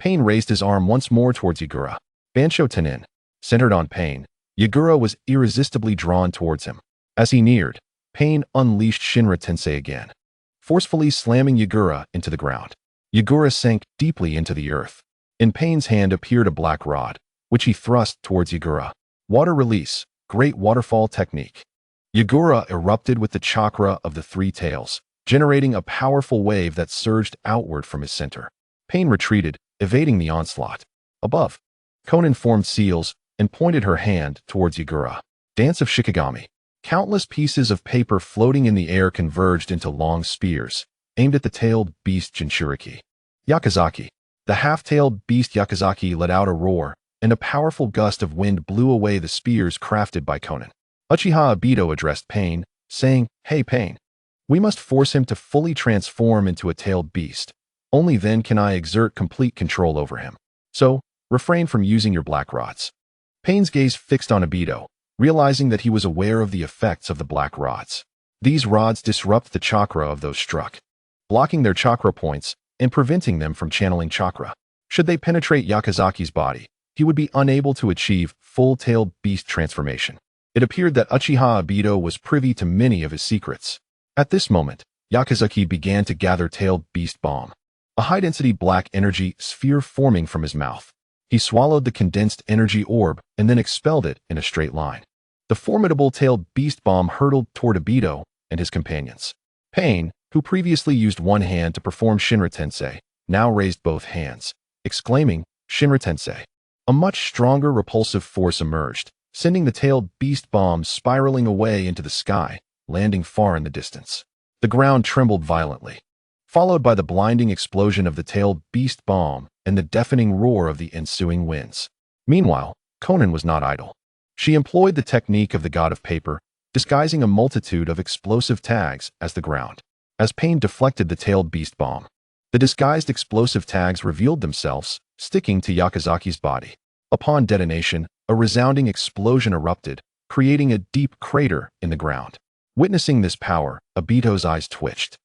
Pain raised his arm once more towards Yagura. Bansho Tenin, centered on Pain, Yagura was irresistibly drawn towards him. As he neared, Pain unleashed Shinra Tensei again, forcefully slamming Yagura into the ground. Yagura sank deeply into the earth. In Pain's hand appeared a black rod, which he thrust towards Yagura. Water release, great waterfall technique. Yagura erupted with the chakra of the three tails, generating a powerful wave that surged outward from his center. Pain retreated, evading the onslaught. Above, Konan formed seals and pointed her hand towards Yagura. Dance of Shikigami. Countless pieces of paper floating in the air converged into long spears, aimed at the tailed beast Jinchuriki. Yakizaki. The half-tailed beast Yakizaki let out a roar, and a powerful gust of wind blew away the spears crafted by Konan. Uchiha Obito addressed Pain, saying, "Hey Pain, we must force him to fully transform into a tailed beast. Only then can I exert complete control over him. So, refrain from using your black rods." Pain's gaze fixed on Obito, realizing that he was aware of the effects of the black rods. These rods disrupt the chakra of those struck, blocking their chakra points and preventing them from channeling chakra. Should they penetrate Yakizaki's body, he would be unable to achieve full-tailed beast transformation. It appeared that Uchiha Obito was privy to many of his secrets. At this moment, Yakizaki began to gather tailed beast bomb, a high-density black energy sphere forming from his mouth. He swallowed the condensed energy orb and then expelled it in a straight line. The formidable tailed beast bomb hurtled toward Obito and his companions. Pain, who previously used one hand to perform Shinra Tensei, now raised both hands, exclaiming, "Shinra Tensei." A much stronger repulsive force emerged, sending the tailed beast bomb spiraling away into the sky, landing far in the distance. The ground trembled violently, followed by the blinding explosion of the tailed beast bomb and the deafening roar of the ensuing winds. Meanwhile, Konan was not idle. She employed the technique of the god of paper, disguising a multitude of explosive tags as the ground. As Pain deflected the tailed beast bomb, the disguised explosive tags revealed themselves, sticking to Yakizaki's body. Upon detonation, a resounding explosion erupted, creating a deep crater in the ground. Witnessing this power, Obito's eyes twitched.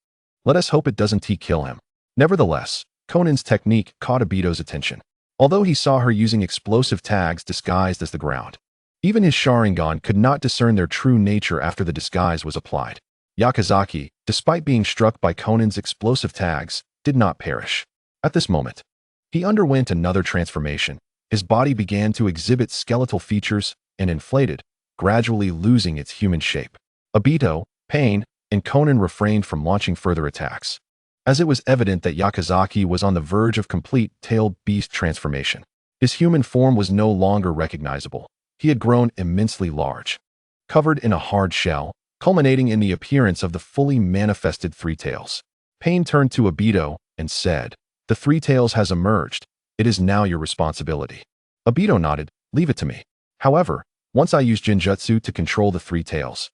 Let us hope it doesn't kill him. Nevertheless, Konan's technique caught Obito's attention, although he saw her using explosive tags disguised as the ground. Even his Sharingan could not discern their true nature after the disguise was applied. Yakizaki, despite being struck by Konan's explosive tags, did not perish. At this moment, he underwent another transformation. His body began to exhibit skeletal features and inflated, gradually losing its human shape. Obito, Pain, and Konan refrained from launching further attacks, as it was evident that Yakizaki was on the verge of complete tailed beast transformation. His human form was no longer recognizable. He had grown immensely large, covered in a hard shell, culminating in the appearance of the fully manifested Three Tails. Pain turned to Obito and said, "The Three Tails has emerged. It is now your responsibility." Obito nodded, "Leave it to me. However, once I use Jinjutsu to control the Three Tails,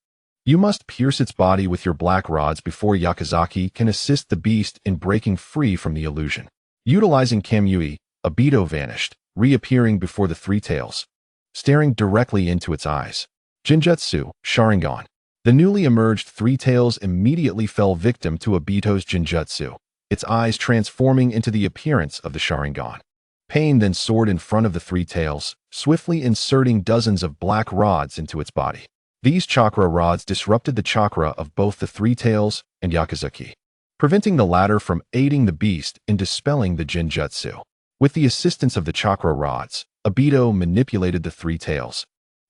you must pierce its body with your black rods before Yakizaki can assist the beast in breaking free from the illusion." Utilizing Kamui, Obito vanished, reappearing before the Three Tails, staring directly into its eyes. Jinjutsu, Sharingan. The newly emerged Three Tails immediately fell victim to Obito's Jinjutsu, its eyes transforming into the appearance of the Sharingan. Pain then soared in front of the Three Tails, swiftly inserting dozens of black rods into its body. These chakra rods disrupted the chakra of both the Three Tails and Yakizaki, preventing the latter from aiding the beast in dispelling the Jinjutsu. With the assistance of the chakra rods, Obito manipulated the Three Tails,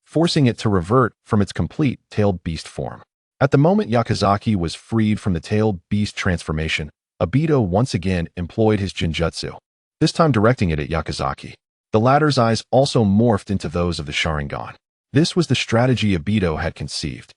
forcing it to revert from its complete tailed beast form. At the moment Yakizaki was freed from the tailed beast transformation, Obito once again employed his Jinjutsu, this time directing it at Yakizaki. The latter's eyes also morphed into those of the Sharingan. This was the strategy Obito had conceived.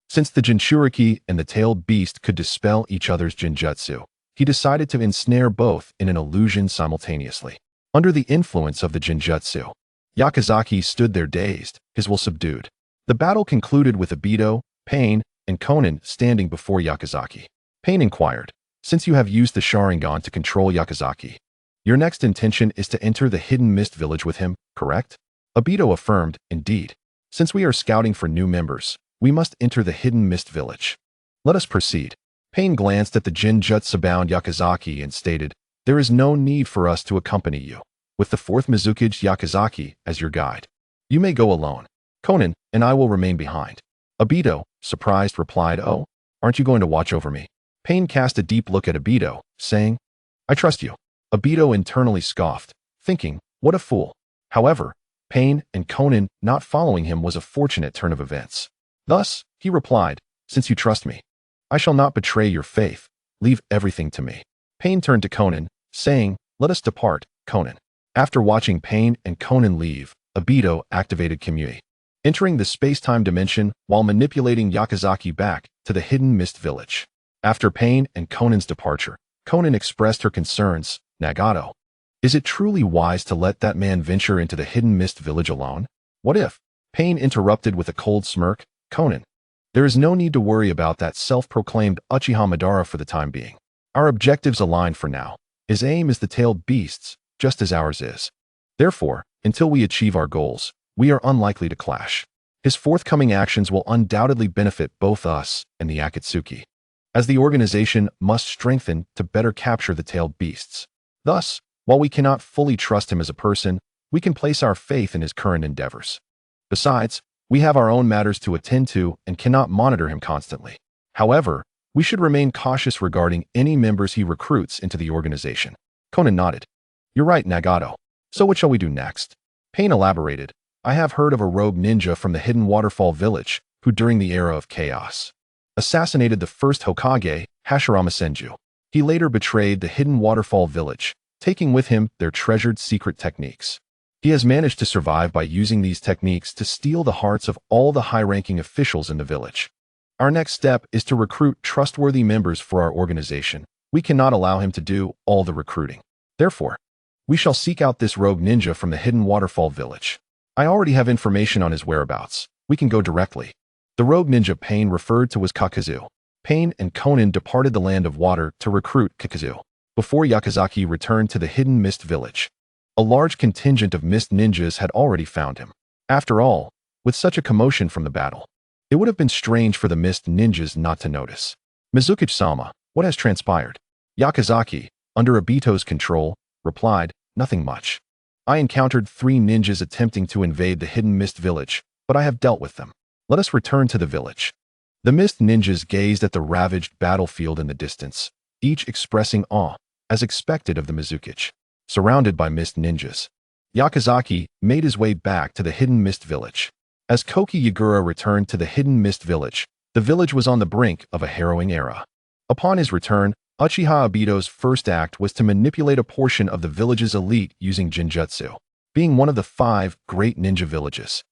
Since the Jinchuriki and the tailed beast could dispel each other's Jinjutsu, he decided to ensnare both in an illusion simultaneously. Under the influence of the Jinjutsu, Yakizaki stood there dazed, his will subdued. The battle concluded with Obito, Pain, and Konan standing before Yakizaki. Pain inquired, "Since you have used the Sharingan to control Yakizaki, your next intention is to enter the Hidden Mist Village with him, correct?" Obito affirmed, "Indeed. Since we are scouting for new members, we must enter the Hidden Mist Village. Let us proceed." Pain glanced at the Jinjutsu-bound Yakizaki and stated, "There is no need for us to accompany you, with the fourth Mizukage Yakizaki as your guide. You may go alone. Konan and I will remain behind." Obito, surprised, replied, "Oh, aren't you going to watch over me?" Pain cast a deep look at Obito, saying, "I trust you." Obito internally scoffed, thinking, "What a fool." However, Pain and Konan not following him was a fortunate turn of events. Thus, he replied, "Since you trust me, I shall not betray your faith. Leave everything to me." Pain turned to Konan, saying, "Let us depart, Konan." After watching Pain and Konan leave, Obito activated Kamui, entering the space-time dimension while manipulating Yakizaki back to the Hidden Mist Village. After Pain and Konan's departure, Konan expressed her concerns, "Nagato, is it truly wise to let that man venture into the Hidden Mist Village alone? What if?" Pain interrupted with a cold smirk, "Konan, there is no need to worry about that self-proclaimed Uchiha Madara for the time being. Our objectives align for now. His aim is the tailed beasts, just as ours is. Therefore, until we achieve our goals, we are unlikely to clash. His forthcoming actions will undoubtedly benefit both us and the Akatsuki, as the organization must strengthen to better capture the tailed beasts. Thus, while we cannot fully trust him as a person, we can place our faith in his current endeavors. Besides, we have our own matters to attend to and cannot monitor him constantly. However, we should remain cautious regarding any members he recruits into the organization." Konan nodded. "You're right, Nagato. So what shall we do next?" Pain elaborated, "I have heard of a rogue ninja from the Hidden Waterfall Village who, during the era of chaos, assassinated the first Hokage, Hashirama Senju. He later betrayed the Hidden Waterfall Village, taking with him their treasured secret techniques. He has managed to survive by using these techniques to steal the hearts of all the high-ranking officials in the village. Our next step is to recruit trustworthy members for our organization. We cannot allow him to do all the recruiting. Therefore, we shall seek out this rogue ninja from the Hidden Waterfall Village. I already have information on his whereabouts. We can go directly." The rogue ninja Pain referred to was Kakazu. Pain and Konan departed the Land of Water to recruit Kakazu. Before Yakizaki returned to the Hidden Mist Village, a large contingent of mist ninjas had already found him. After all, with such a commotion from the battle, it would have been strange for the mist ninjas not to notice. "Mizukage-sama, what has transpired?" Yakizaki, under Obito's control, replied, "Nothing much. I encountered 3 ninjas attempting to invade the Hidden Mist Village, but I have dealt with them. Let us return to the village." The mist ninjas gazed at the ravaged battlefield in the distance, each expressing awe, as expected of the Mizukage. Surrounded by mist ninjas, Yakizaki made his way back to the Hidden Mist Village. As Koki Yagura returned to the Hidden Mist Village, The village was on the brink of a harrowing era. Upon his return, Uchiha Obito's first act was to manipulate a portion of the village's elite using Jinjutsu, being one of the 5 great ninja villages.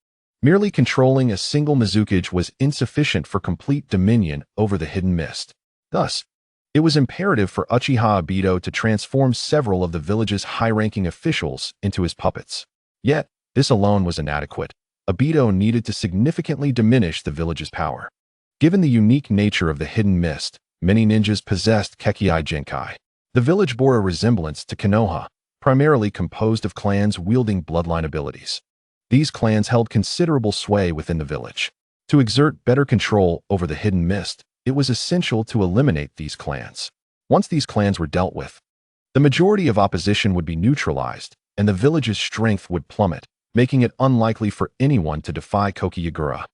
Merely controlling a single Mizukage was insufficient for complete dominion over the hidden mist. Thus, it was imperative for Uchiha Obito to transform several of the village's high-ranking officials into his puppets. Yet, this alone was inadequate. Obito needed to significantly diminish the village's power. Given the unique nature of the hidden mist, many ninjas possessed Kekkai Genkai. The village bore a resemblance to Konoha, primarily composed of clans wielding bloodline abilities. These clans held considerable sway within the village. To exert better control over the hidden mist, it was essential to eliminate these clans. Once these clans were dealt with, the majority of opposition would be neutralized, and the village's strength would plummet, making it unlikely for anyone to defy Kokiyagura.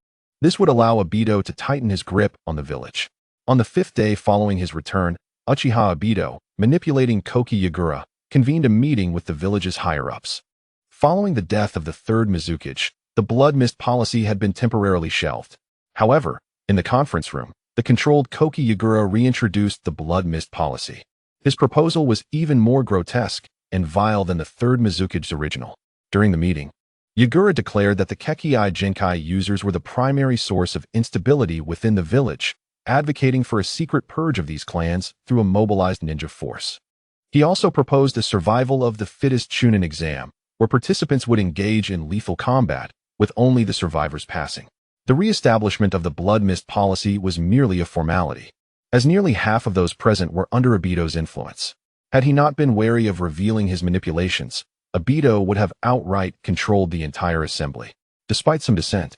This would allow Obito to tighten his grip on the village. On the 5th day following his return, Uchiha Obito, manipulating Kokiyagura, convened a meeting with the village's higher-ups. Following the death of the 3rd Mizukage, the blood mist policy had been temporarily shelved. However, in the conference room, the controlled Kokiyagura reintroduced the blood mist policy. His proposal was even more grotesque and vile than the 3rd Mizukage's original. During the meeting, Yagura declared that the Kekkai Genkai users were the primary source of instability within the village, advocating for a secret purge of these clans through a mobilized ninja force. He also proposed a survival of the fittest Chunin exam, where participants would engage in lethal combat, with only the survivors passing. The re-establishment of the blood mist policy was merely a formality, as nearly half of those present were under Obito's influence. Had he not been wary of revealing his manipulations, Obito would have outright controlled the entire assembly. Despite some dissent,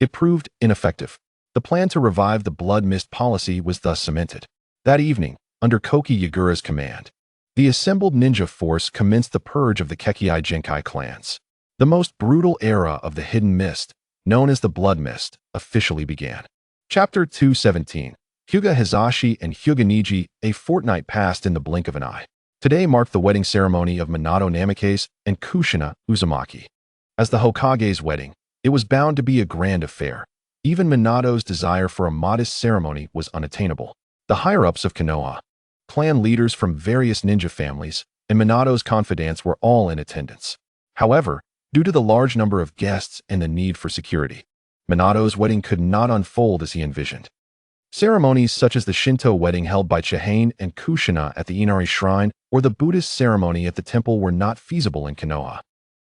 it proved ineffective. The plan to revive the blood mist policy was thus cemented. That evening, under Kokiyagura's command, the assembled ninja force commenced the purge of the Kekkai Genkai clans. The most brutal era of the hidden mist, known as the blood mist, officially began. Chapter 217. Hyuga Hizashi and Hyuga Niji. A fortnight passed in the blink of an eye. Today marked the wedding ceremony of Minato Namikaze and Kushina Uzumaki. As the Hokage's wedding, it was bound to be a grand affair. Even Minato's desire for a modest ceremony was unattainable. The higher-ups of Konoha, clan leaders from various ninja families, and Minato's confidants were all in attendance. However, due to the large number of guests and the need for security, Minato's wedding could not unfold as he envisioned. Ceremonies such as the Shinto wedding held by Chihane and Kushina at the Inari Shrine or the Buddhist ceremony at the temple were not feasible in Konoha,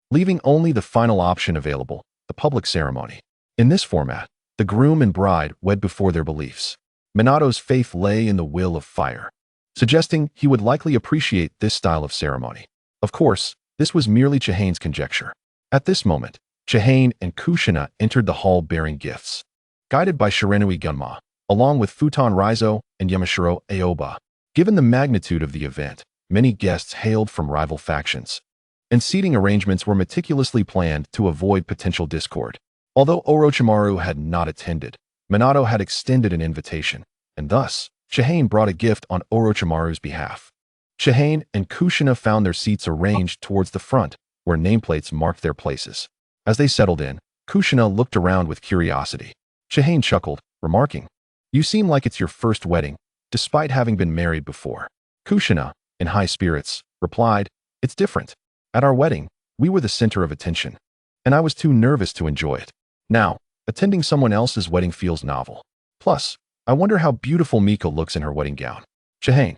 leaving only the final option available, the public ceremony. In this format, the groom and bride wed before their beliefs. Minato's faith lay in the will of fire, suggesting he would likely appreciate this style of ceremony. Of course, this was merely Chihane's conjecture. At this moment, Chihane and Kushina entered the hall bearing gifts. Guided by Shiranui Gunma, along with Futon Raizo and Yamashiro Aoba. Given the magnitude of the event, many guests hailed from rival factions, and seating arrangements were meticulously planned to avoid potential discord. Although Orochimaru had not attended, Minato had extended an invitation, and thus, Chihane brought a gift on Orochimaru's behalf. Chihane and Kushina found their seats arranged towards the front, where nameplates marked their places. As they settled in, Kushina looked around with curiosity. Chihane chuckled, remarking, "You seem like it's your first wedding, despite having been married before." Kushina, in high spirits, replied, "It's different. At our wedding, we were the center of attention, and I was too nervous to enjoy it. Now, attending someone else's wedding feels novel. Plus, I wonder how beautiful Mika looks in her wedding gown. Chihane,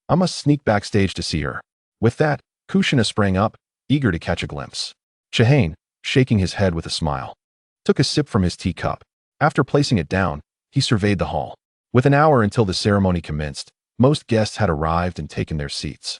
I must sneak backstage to see her." With that, Kushina sprang up, eager to catch a glimpse. Chihane, shaking his head with a smile, took a sip from his teacup. After placing it down, he surveyed the hall. With an hour until the ceremony commenced, most guests had arrived and taken their seats.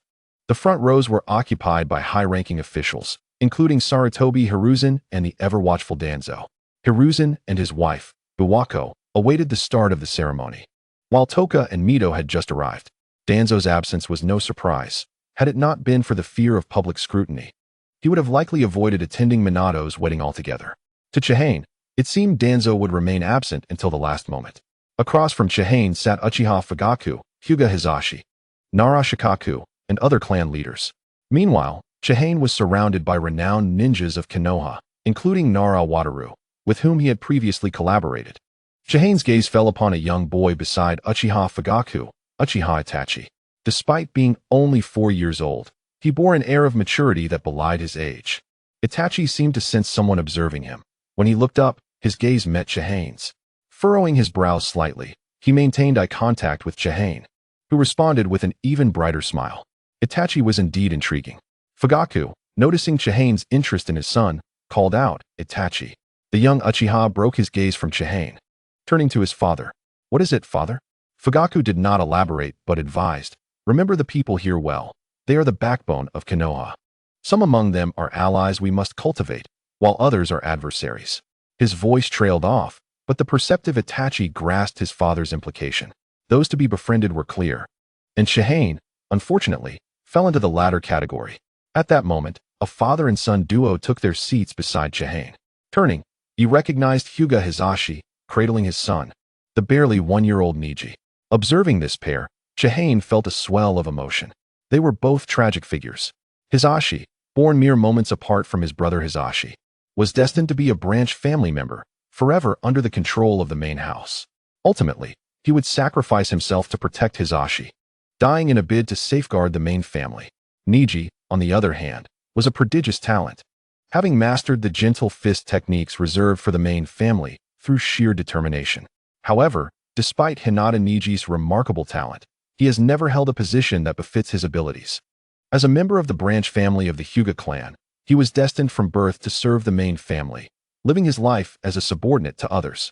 The front rows were occupied by high-ranking officials, including Sarutobi Hiruzen and the ever-watchful Danzo. Hiruzen and his wife, Buwako, awaited the start of the ceremony. While Toka and Mito had just arrived, Danzo's absence was no surprise. Had it not been for the fear of public scrutiny, he would have likely avoided attending Minato's wedding altogether. To Chihane, it seemed Danzo would remain absent until the last moment. Across from Chihane sat Uchiha Fugaku, Hyuga Hizashi, Nara Shikaku, and other clan leaders. Meanwhile, Chihane was surrounded by renowned ninjas of Konoha, including Nara Wataru, with whom he had previously collaborated. Chihane's gaze fell upon a young boy beside Uchiha Fugaku, Uchiha Itachi. Despite being only 4 years old, he bore an air of maturity that belied his age. Itachi seemed to sense someone observing him. When he looked up, his gaze met Chihane's. Furrowing his brows slightly, he maintained eye contact with Chihane, who responded with an even brighter smile. Itachi was indeed intriguing. Fugaku, noticing Chihane's interest in his son, called out, "Itachi." The young Uchiha broke his gaze from Chihane, turning to his father. "What is it, father?" Fugaku did not elaborate but advised, "Remember the people here well. They are the backbone of Konoha. Some among them are allies we must cultivate, while others are adversaries." His voice trailed off, but the perceptive Itachi grasped his father's implication. Those to be befriended were clear, and Chihane, unfortunately, fell into the latter category. At that moment, a father and son duo took their seats beside Chihane. Turning, he recognized Hyuga Hisashi, cradling his son, the barely 1-year-old Niji. Observing this pair, Chihane felt a swell of emotion. They were both tragic figures. Hisashi, born mere moments apart from his brother Hisashi, was destined to be a branch family member, forever under the control of the main house. Ultimately, he would sacrifice himself to protect Hisashi, dying in a bid to safeguard the main family. Niji, on the other hand, was a prodigious talent, having mastered the gentle fist techniques reserved for the main family through sheer determination. However, despite Hinata Niji's remarkable talent, he has never held a position that befits his abilities. As a member of the branch family of the Hyuga clan, he was destined from birth to serve the main family, living his life as a subordinate to others.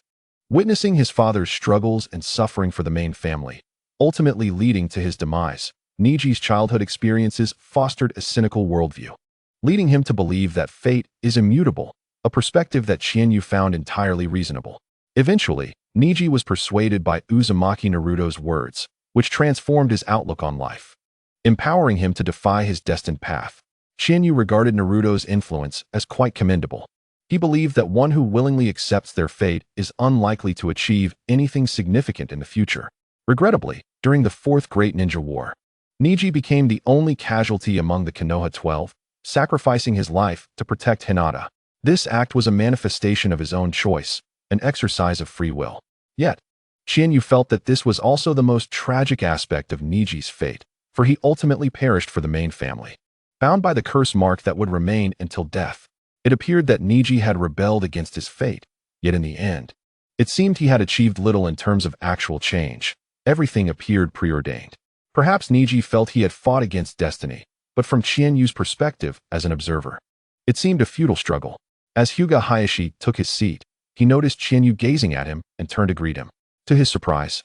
Witnessing his father's struggles and suffering for the main family, ultimately leading to his demise, Niji's childhood experiences fostered a cynical worldview, leading him to believe that fate is immutable, a perspective that Chiyu found entirely reasonable. Eventually, Niji was persuaded by Uzumaki Naruto's words, which transformed his outlook on life, empowering him to defy his destined path. Chiyu regarded Naruto's influence as quite commendable. He believed that one who willingly accepts their fate is unlikely to achieve anything significant in the future. Regrettably, during the Fourth Great Ninja War, Niji became the only casualty among the Konoha 12, sacrificing his life to protect Hinata. This act was a manifestation of his own choice, an exercise of free will. Yet, Chiyu felt that this was also the most tragic aspect of Niji's fate, for he ultimately perished for the main family. Bound by the curse mark that would remain until death, it appeared that Niji had rebelled against his fate, yet in the end, it seemed he had achieved little in terms of actual change. Everything appeared preordained. Perhaps Niji felt he had fought against destiny, but from Chiyu's perspective as an observer, it seemed a futile struggle. As Hyuga Hayashi took his seat, he noticed Chiyu gazing at him and turned to greet him. To his surprise,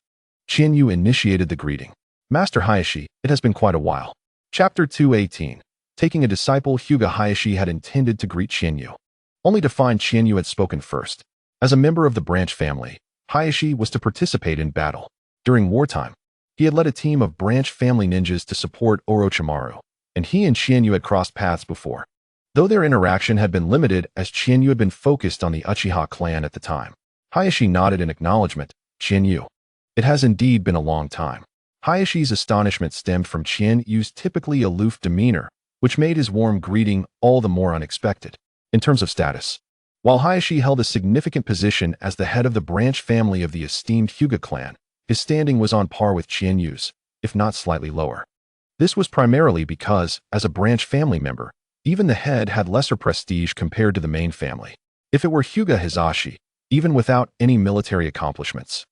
Chiyu initiated the greeting. "Master Hayashi, it has been quite a while." Chapter 218. Taking a disciple, Hyuga Hayashi had intended to greet Chiyu, only to find Chiyu had spoken first. As a member of the branch family, Hayashi was to participate in battle. During wartime, he had led a team of branch family ninjas to support Orochimaru, and he and Chiyu had crossed paths before, though their interaction had been limited as Chiyu had been focused on the Uchiha clan at the time. Hayashi nodded in acknowledgement. "Chiyu, it has indeed been a long time." Hayashi's astonishment stemmed from Chiyu's typically aloof demeanor, which made his warm greeting all the more unexpected. In terms of status, while Hayashi held a significant position as the head of the branch family of the esteemed Hyuga clan, his standing was on par with Chiyu's, if not slightly lower. This was primarily because, as a branch family member, even the head had lesser prestige compared to the main family. If it were Hyuga Hisashi, even without any military accomplishments,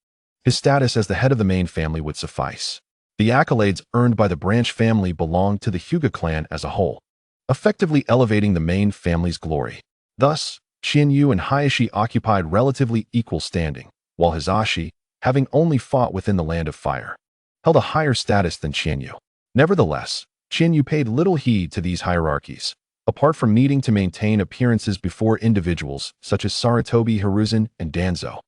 his status as the head of the main family would suffice. The accolades earned by the branch family belonged to the Hyuga clan as a whole, effectively elevating the main family's glory. Thus, Chiyu and Hayashi occupied relatively equal standing, while Hisashi, having only fought within the Land of Fire, held a higher status than Chiyu. Nevertheless, Chiyu paid little heed to these hierarchies, apart from needing to maintain appearances before individuals such as Sarutobi Hiruzen and Danzo.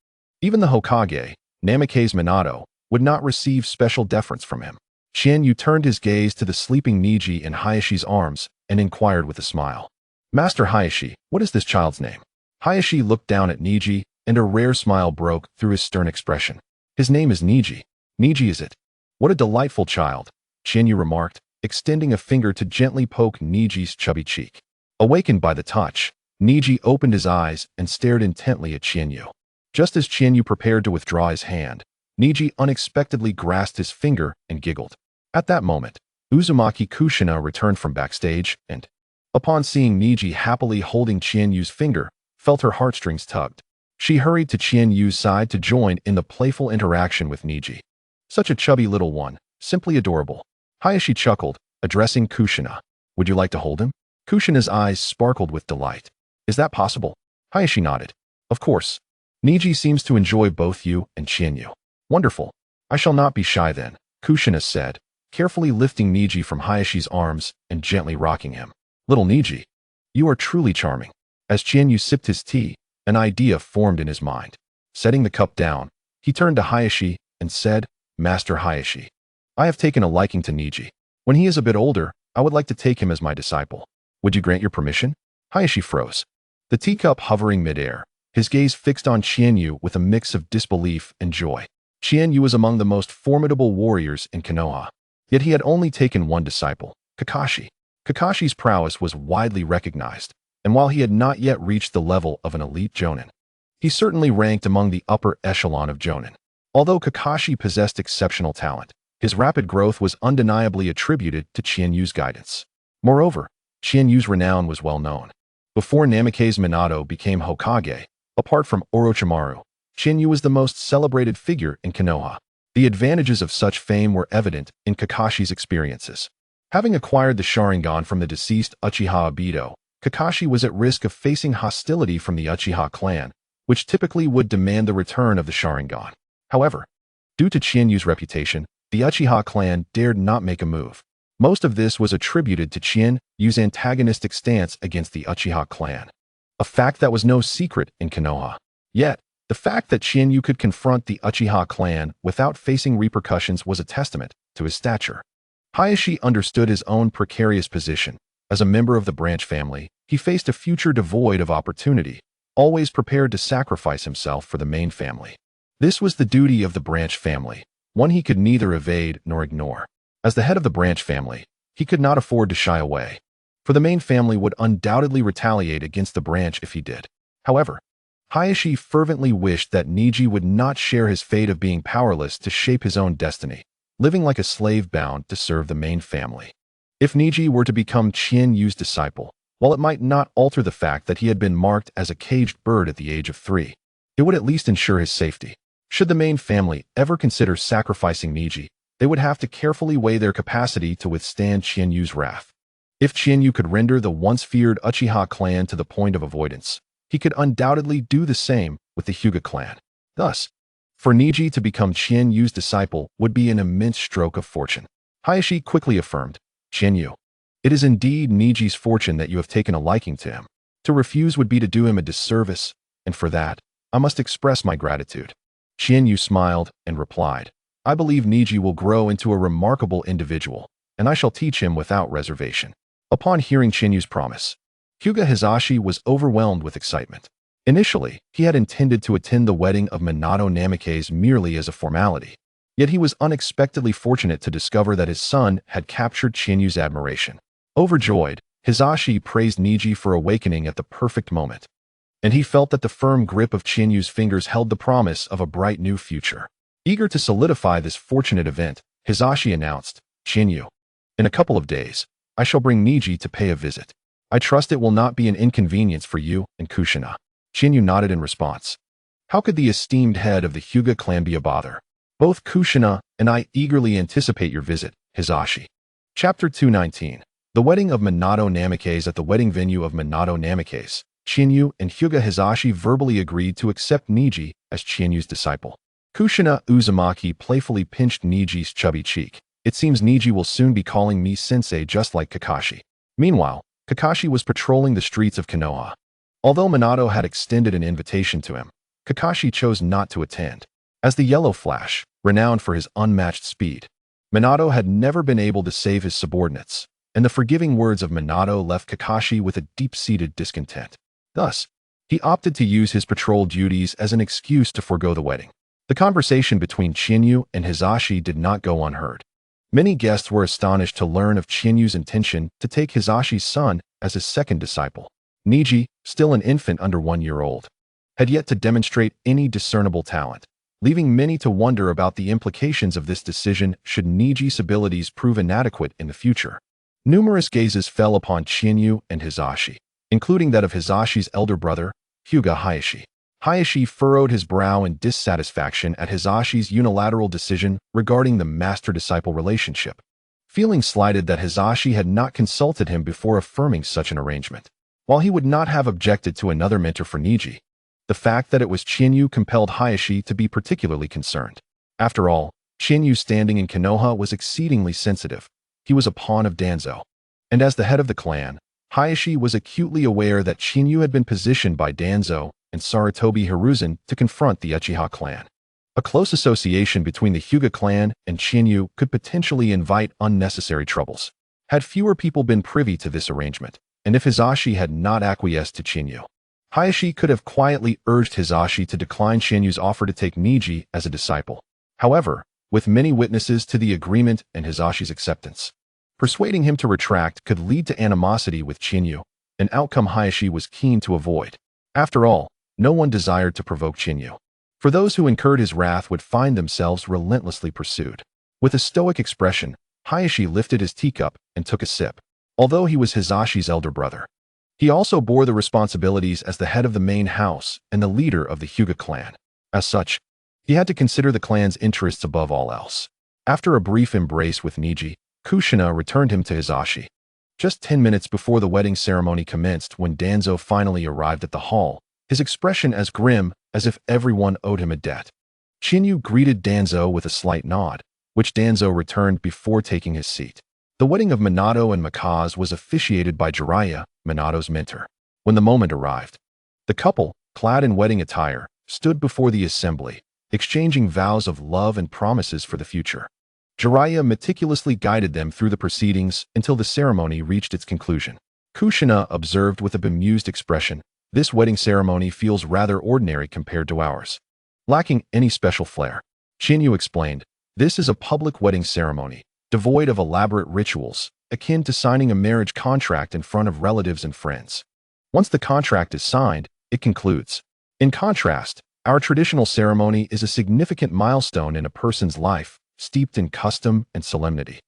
Even the Hokage, Namikaze Minato, would not receive special deference from him. Chiyu turned his gaze to the sleeping Niji in Hayashi's arms and inquired with a smile. "Master Hayashi, what is this child's name?" Hayashi looked down at Niji, and a rare smile broke through his stern expression. "His name is Niji." "Niji is it? What a delightful child," Chiyu remarked, extending a finger to gently poke Niji's chubby cheek. Awakened by the touch, Niji opened his eyes and stared intently at Chiyu. Just as Chiyu prepared to withdraw his hand, Niji unexpectedly grasped his finger and giggled. At that moment, Uzumaki Kushina returned from backstage and, upon seeing Niji happily holding Chiyu's finger, felt her heartstrings tugged. She hurried to Chiyu's side to join in the playful interaction with Niji. Such a chubby little one, simply adorable. Hayashi chuckled, addressing Kushina. Would you like to hold him? Kushina's eyes sparkled with delight. Is that possible? Hayashi nodded. Of course. Niji seems to enjoy both you and Chiyu. Wonderful. I shall not be shy then, Kushina said, carefully lifting Niji from Hayashi's arms and gently rocking him. Little Niji, you are truly charming. As Chiyu sipped his tea, an idea formed in his mind. Setting the cup down, he turned to Hayashi and said, Master Hayashi, I have taken a liking to Niji. When he is a bit older, I would like to take him as my disciple. Would you grant your permission? Hayashi froze. The teacup hovering midair, his gaze fixed on Chiyu with a mix of disbelief and joy. Chiyu was among the most formidable warriors in Konoha. Yet he had only taken one disciple, Kakashi. Kakashi's prowess was widely recognized, and while he had not yet reached the level of an elite jonin, he certainly ranked among the upper echelon of jonin. Although Kakashi possessed exceptional talent, his rapid growth was undeniably attributed to Chiyu's guidance. Moreover, Chiyu's renown was well known. Before Namikaze Minato became Hokage, apart from Orochimaru, Chiyu was the most celebrated figure in Konoha. The advantages of such fame were evident in Kakashi's experiences. Having acquired the Sharingan from the deceased Uchiha Obito, Kakashi was at risk of facing hostility from the Uchiha clan, which typically would demand the return of the Sharingan. However, due to Chiyu's reputation, the Uchiha clan dared not make a move. Most of this was attributed to Chiyu's antagonistic stance against the Uchiha clan, a fact that was no secret in Konoha. Yet, the fact that Chiyu could confront the Uchiha clan without facing repercussions was a testament to his stature. Hayashi understood his own precarious position. As a member of the branch family, he faced a future devoid of opportunity, always prepared to sacrifice himself for the main family. This was the duty of the branch family, one he could neither evade nor ignore. As the head of the branch family, he could not afford to shy away, for the main family would undoubtedly retaliate against the branch if he did. However, Hayashi fervently wished that Niji would not share his fate of being powerless to shape his own destiny, living like a slave bound to serve the main family. If Niji were to become Chiyu's disciple, while it might not alter the fact that he had been marked as a caged bird at the age of 3, it would at least ensure his safety. Should the main family ever consider sacrificing Niji, they would have to carefully weigh their capacity to withstand Chiyu's wrath. If Chiyu could render the once feared Uchiha clan to the point of avoidance, he could undoubtedly do the same with the Hyuga clan. Thus, for Niji to become Chiyu's disciple would be an immense stroke of fortune. Hayashi quickly affirmed, Chiyu, it is indeed Niji's fortune that you have taken a liking to him. To refuse would be to do him a disservice, and for that, I must express my gratitude. Chiyu smiled and replied, I believe Niji will grow into a remarkable individual, and I shall teach him without reservation. Upon hearing Chiyu's promise, Hyuga Hizashi was overwhelmed with excitement. Initially, he had intended to attend the wedding of Minato Namikaze merely as a formality. Yet he was unexpectedly fortunate to discover that his son had captured Chiyu's admiration. Overjoyed, Hizashi praised Niji for awakening at the perfect moment, and he felt that the firm grip of Chiyu's fingers held the promise of a bright new future. Eager to solidify this fortunate event, Hizashi announced, Chiyu, in a couple of days, I shall bring Niji to pay a visit. I trust it will not be an inconvenience for you and Kushina. Chiyu nodded in response. How could the esteemed head of the Hyuga clan be a bother? Both Kushina and I eagerly anticipate your visit, Hizashi. Chapter 219. The wedding of Minato Namikaze. At the wedding venue of Minato Namikaze, Chiyu and Hyuga Hizashi verbally agreed to accept Niji as Chiyu's disciple. Kushina Uzumaki playfully pinched Niji's chubby cheek. It seems Niji will soon be calling me sensei just like Kakashi. Meanwhile, Kakashi was patrolling the streets of Konoha. Although Minato had extended an invitation to him, Kakashi chose not to attend. As the Yellow Flash, renowned for his unmatched speed, Minato had never been able to save his subordinates, and the forgiving words of Minato left Kakashi with a deep-seated discontent. Thus, he opted to use his patrol duties as an excuse to forego the wedding. The conversation between Chiyu and Hizashi did not go unheard. Many guests were astonished to learn of Chiyu's intention to take Hizashi's son as his second disciple, Niji, still an infant under 1 year old. had yet to demonstrate any discernible talent, leaving many to wonder about the implications of this decision should Niji's abilities prove inadequate in the future. Numerous gazes fell upon Chiyu and Hisashi, including that of Hisashi's elder brother, Hyuga Hayashi. Hayashi furrowed his brow in dissatisfaction at Hisashi's unilateral decision regarding the master-disciple relationship, feeling slighted that Hisashi had not consulted him before affirming such an arrangement. While he would not have objected to another mentor for Niji, the fact that it was Chiyu compelled Hayashi to be particularly concerned. After all, Chiyu's standing in Konoha was exceedingly sensitive. He was a pawn of Danzo. And as the head of the clan, Hayashi was acutely aware that Chiyu had been positioned by Danzo and Sarutobi Hiruzen to confront the Uchiha clan. A close association between the Hyuga clan and Chiyu could potentially invite unnecessary troubles. Had fewer people been privy to this arrangement, and if Hisashi had not acquiesced to Chiyu, Hayashi could have quietly urged Hisashi to decline Chinyu's offer to take Niji as a disciple. However, with many witnesses to the agreement and Hisashi's acceptance, persuading him to retract could lead to animosity with Chinyu, an outcome Hayashi was keen to avoid. After all, no one desired to provoke Chinyu, for those who incurred his wrath would find themselves relentlessly pursued. With a stoic expression, Hayashi lifted his teacup and took a sip. Although he was Hisashi's elder brother, he also bore the responsibilities as the head of the main house and the leader of the Hyuga clan. As such, he had to consider the clan's interests above all else. After a brief embrace with Niji, Kushina returned him to Hisashi. Just 10 minutes before the wedding ceremony commenced, when Danzo finally arrived at the hall, his expression as grim as if everyone owed him a debt. Chinyu greeted Danzo with a slight nod, which Danzo returned before taking his seat. The wedding of Minato and Mikaze was officiated by Jiraiya, Minato's mentor. When the moment arrived, the couple, clad in wedding attire, stood before the assembly, exchanging vows of love and promises for the future. Jiraiya meticulously guided them through the proceedings until the ceremony reached its conclusion. Kushina observed with a bemused expression, "This wedding ceremony feels rather ordinary compared to ours, lacking any special flair." Chinyu explained, "This is a public wedding ceremony, devoid of elaborate rituals, akin to signing a marriage contract in front of relatives and friends. Once the contract is signed, it concludes. In contrast, our traditional ceremony is a significant milestone in a person's life, steeped in custom and solemnity.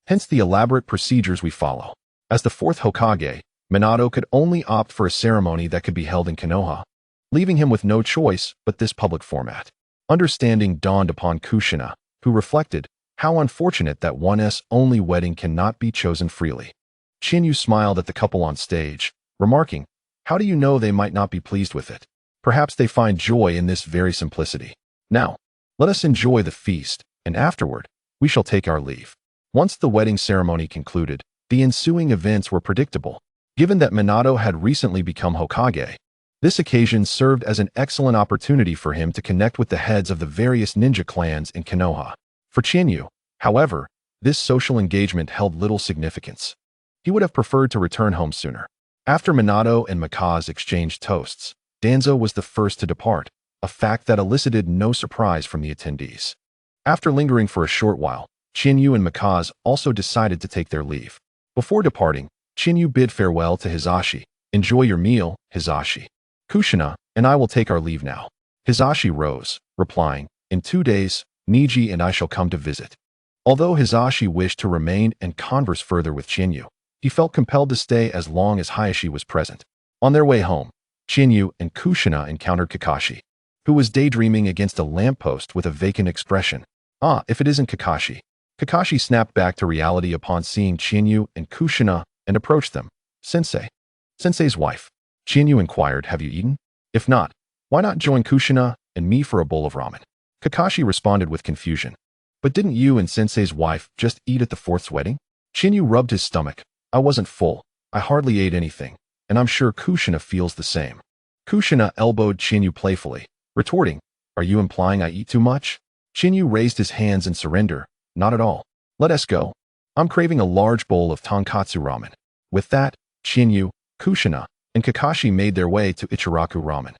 Hence the elaborate procedures we follow." As the fourth Hokage, Minato could only opt for a ceremony that could be held in Konoha, leaving him with no choice but this public format. Understanding dawned upon Kushina, who reflected, how unfortunate that one's only wedding cannot be chosen freely. Chinyu smiled at the couple on stage, remarking, "How do you know they might not be pleased with it? Perhaps they find joy in this very simplicity. Now, let us enjoy the feast, and afterward, we shall take our leave." Once the wedding ceremony concluded, the ensuing events were predictable. Given that Minato had recently become Hokage, this occasion served as an excellent opportunity for him to connect with the heads of the various ninja clans in Konoha. For Chinyu, however, this social engagement held little significance. He would have preferred to return home sooner. After Minato and Mikaze exchanged toasts, Danzo was the first to depart, a fact that elicited no surprise from the attendees. After lingering for a short while, Chinyu and Mikaze also decided to take their leave. Before departing, Chinyu bid farewell to Hisashi. "Enjoy your meal, Hisashi. Kushina and I will take our leave now." Hisashi rose, replying, "In 2 days, Niji and I shall come to visit." Although Hisashi wished to remain and converse further with Chinyu, he felt compelled to stay as long as Hayashi was present. On their way home, Chinyu and Kushina encountered Kakashi, who was daydreaming against a lamppost with a vacant expression. "Ah, if it isn't Kakashi." Kakashi snapped back to reality upon seeing Chinyu and Kushina and approached them. "Sensei." "Sensei's wife." Chinyu inquired, "Have you eaten? If not, why not join Kushina and me for a bowl of ramen?" Kakashi responded with confusion. "But didn't you and Sensei's wife just eat at the fourth's wedding?" Chinyu rubbed his stomach. "I wasn't full. I hardly ate anything, and I'm sure Kushina feels the same." Kushina elbowed Chinyu playfully, retorting, "Are you implying I eat too much?" Chinyu raised his hands in surrender. "Not at all. Let us go. I'm craving a large bowl of tonkatsu ramen." With that, Chinyu, Kushina, and Kakashi made their way to Ichiraku Ramen.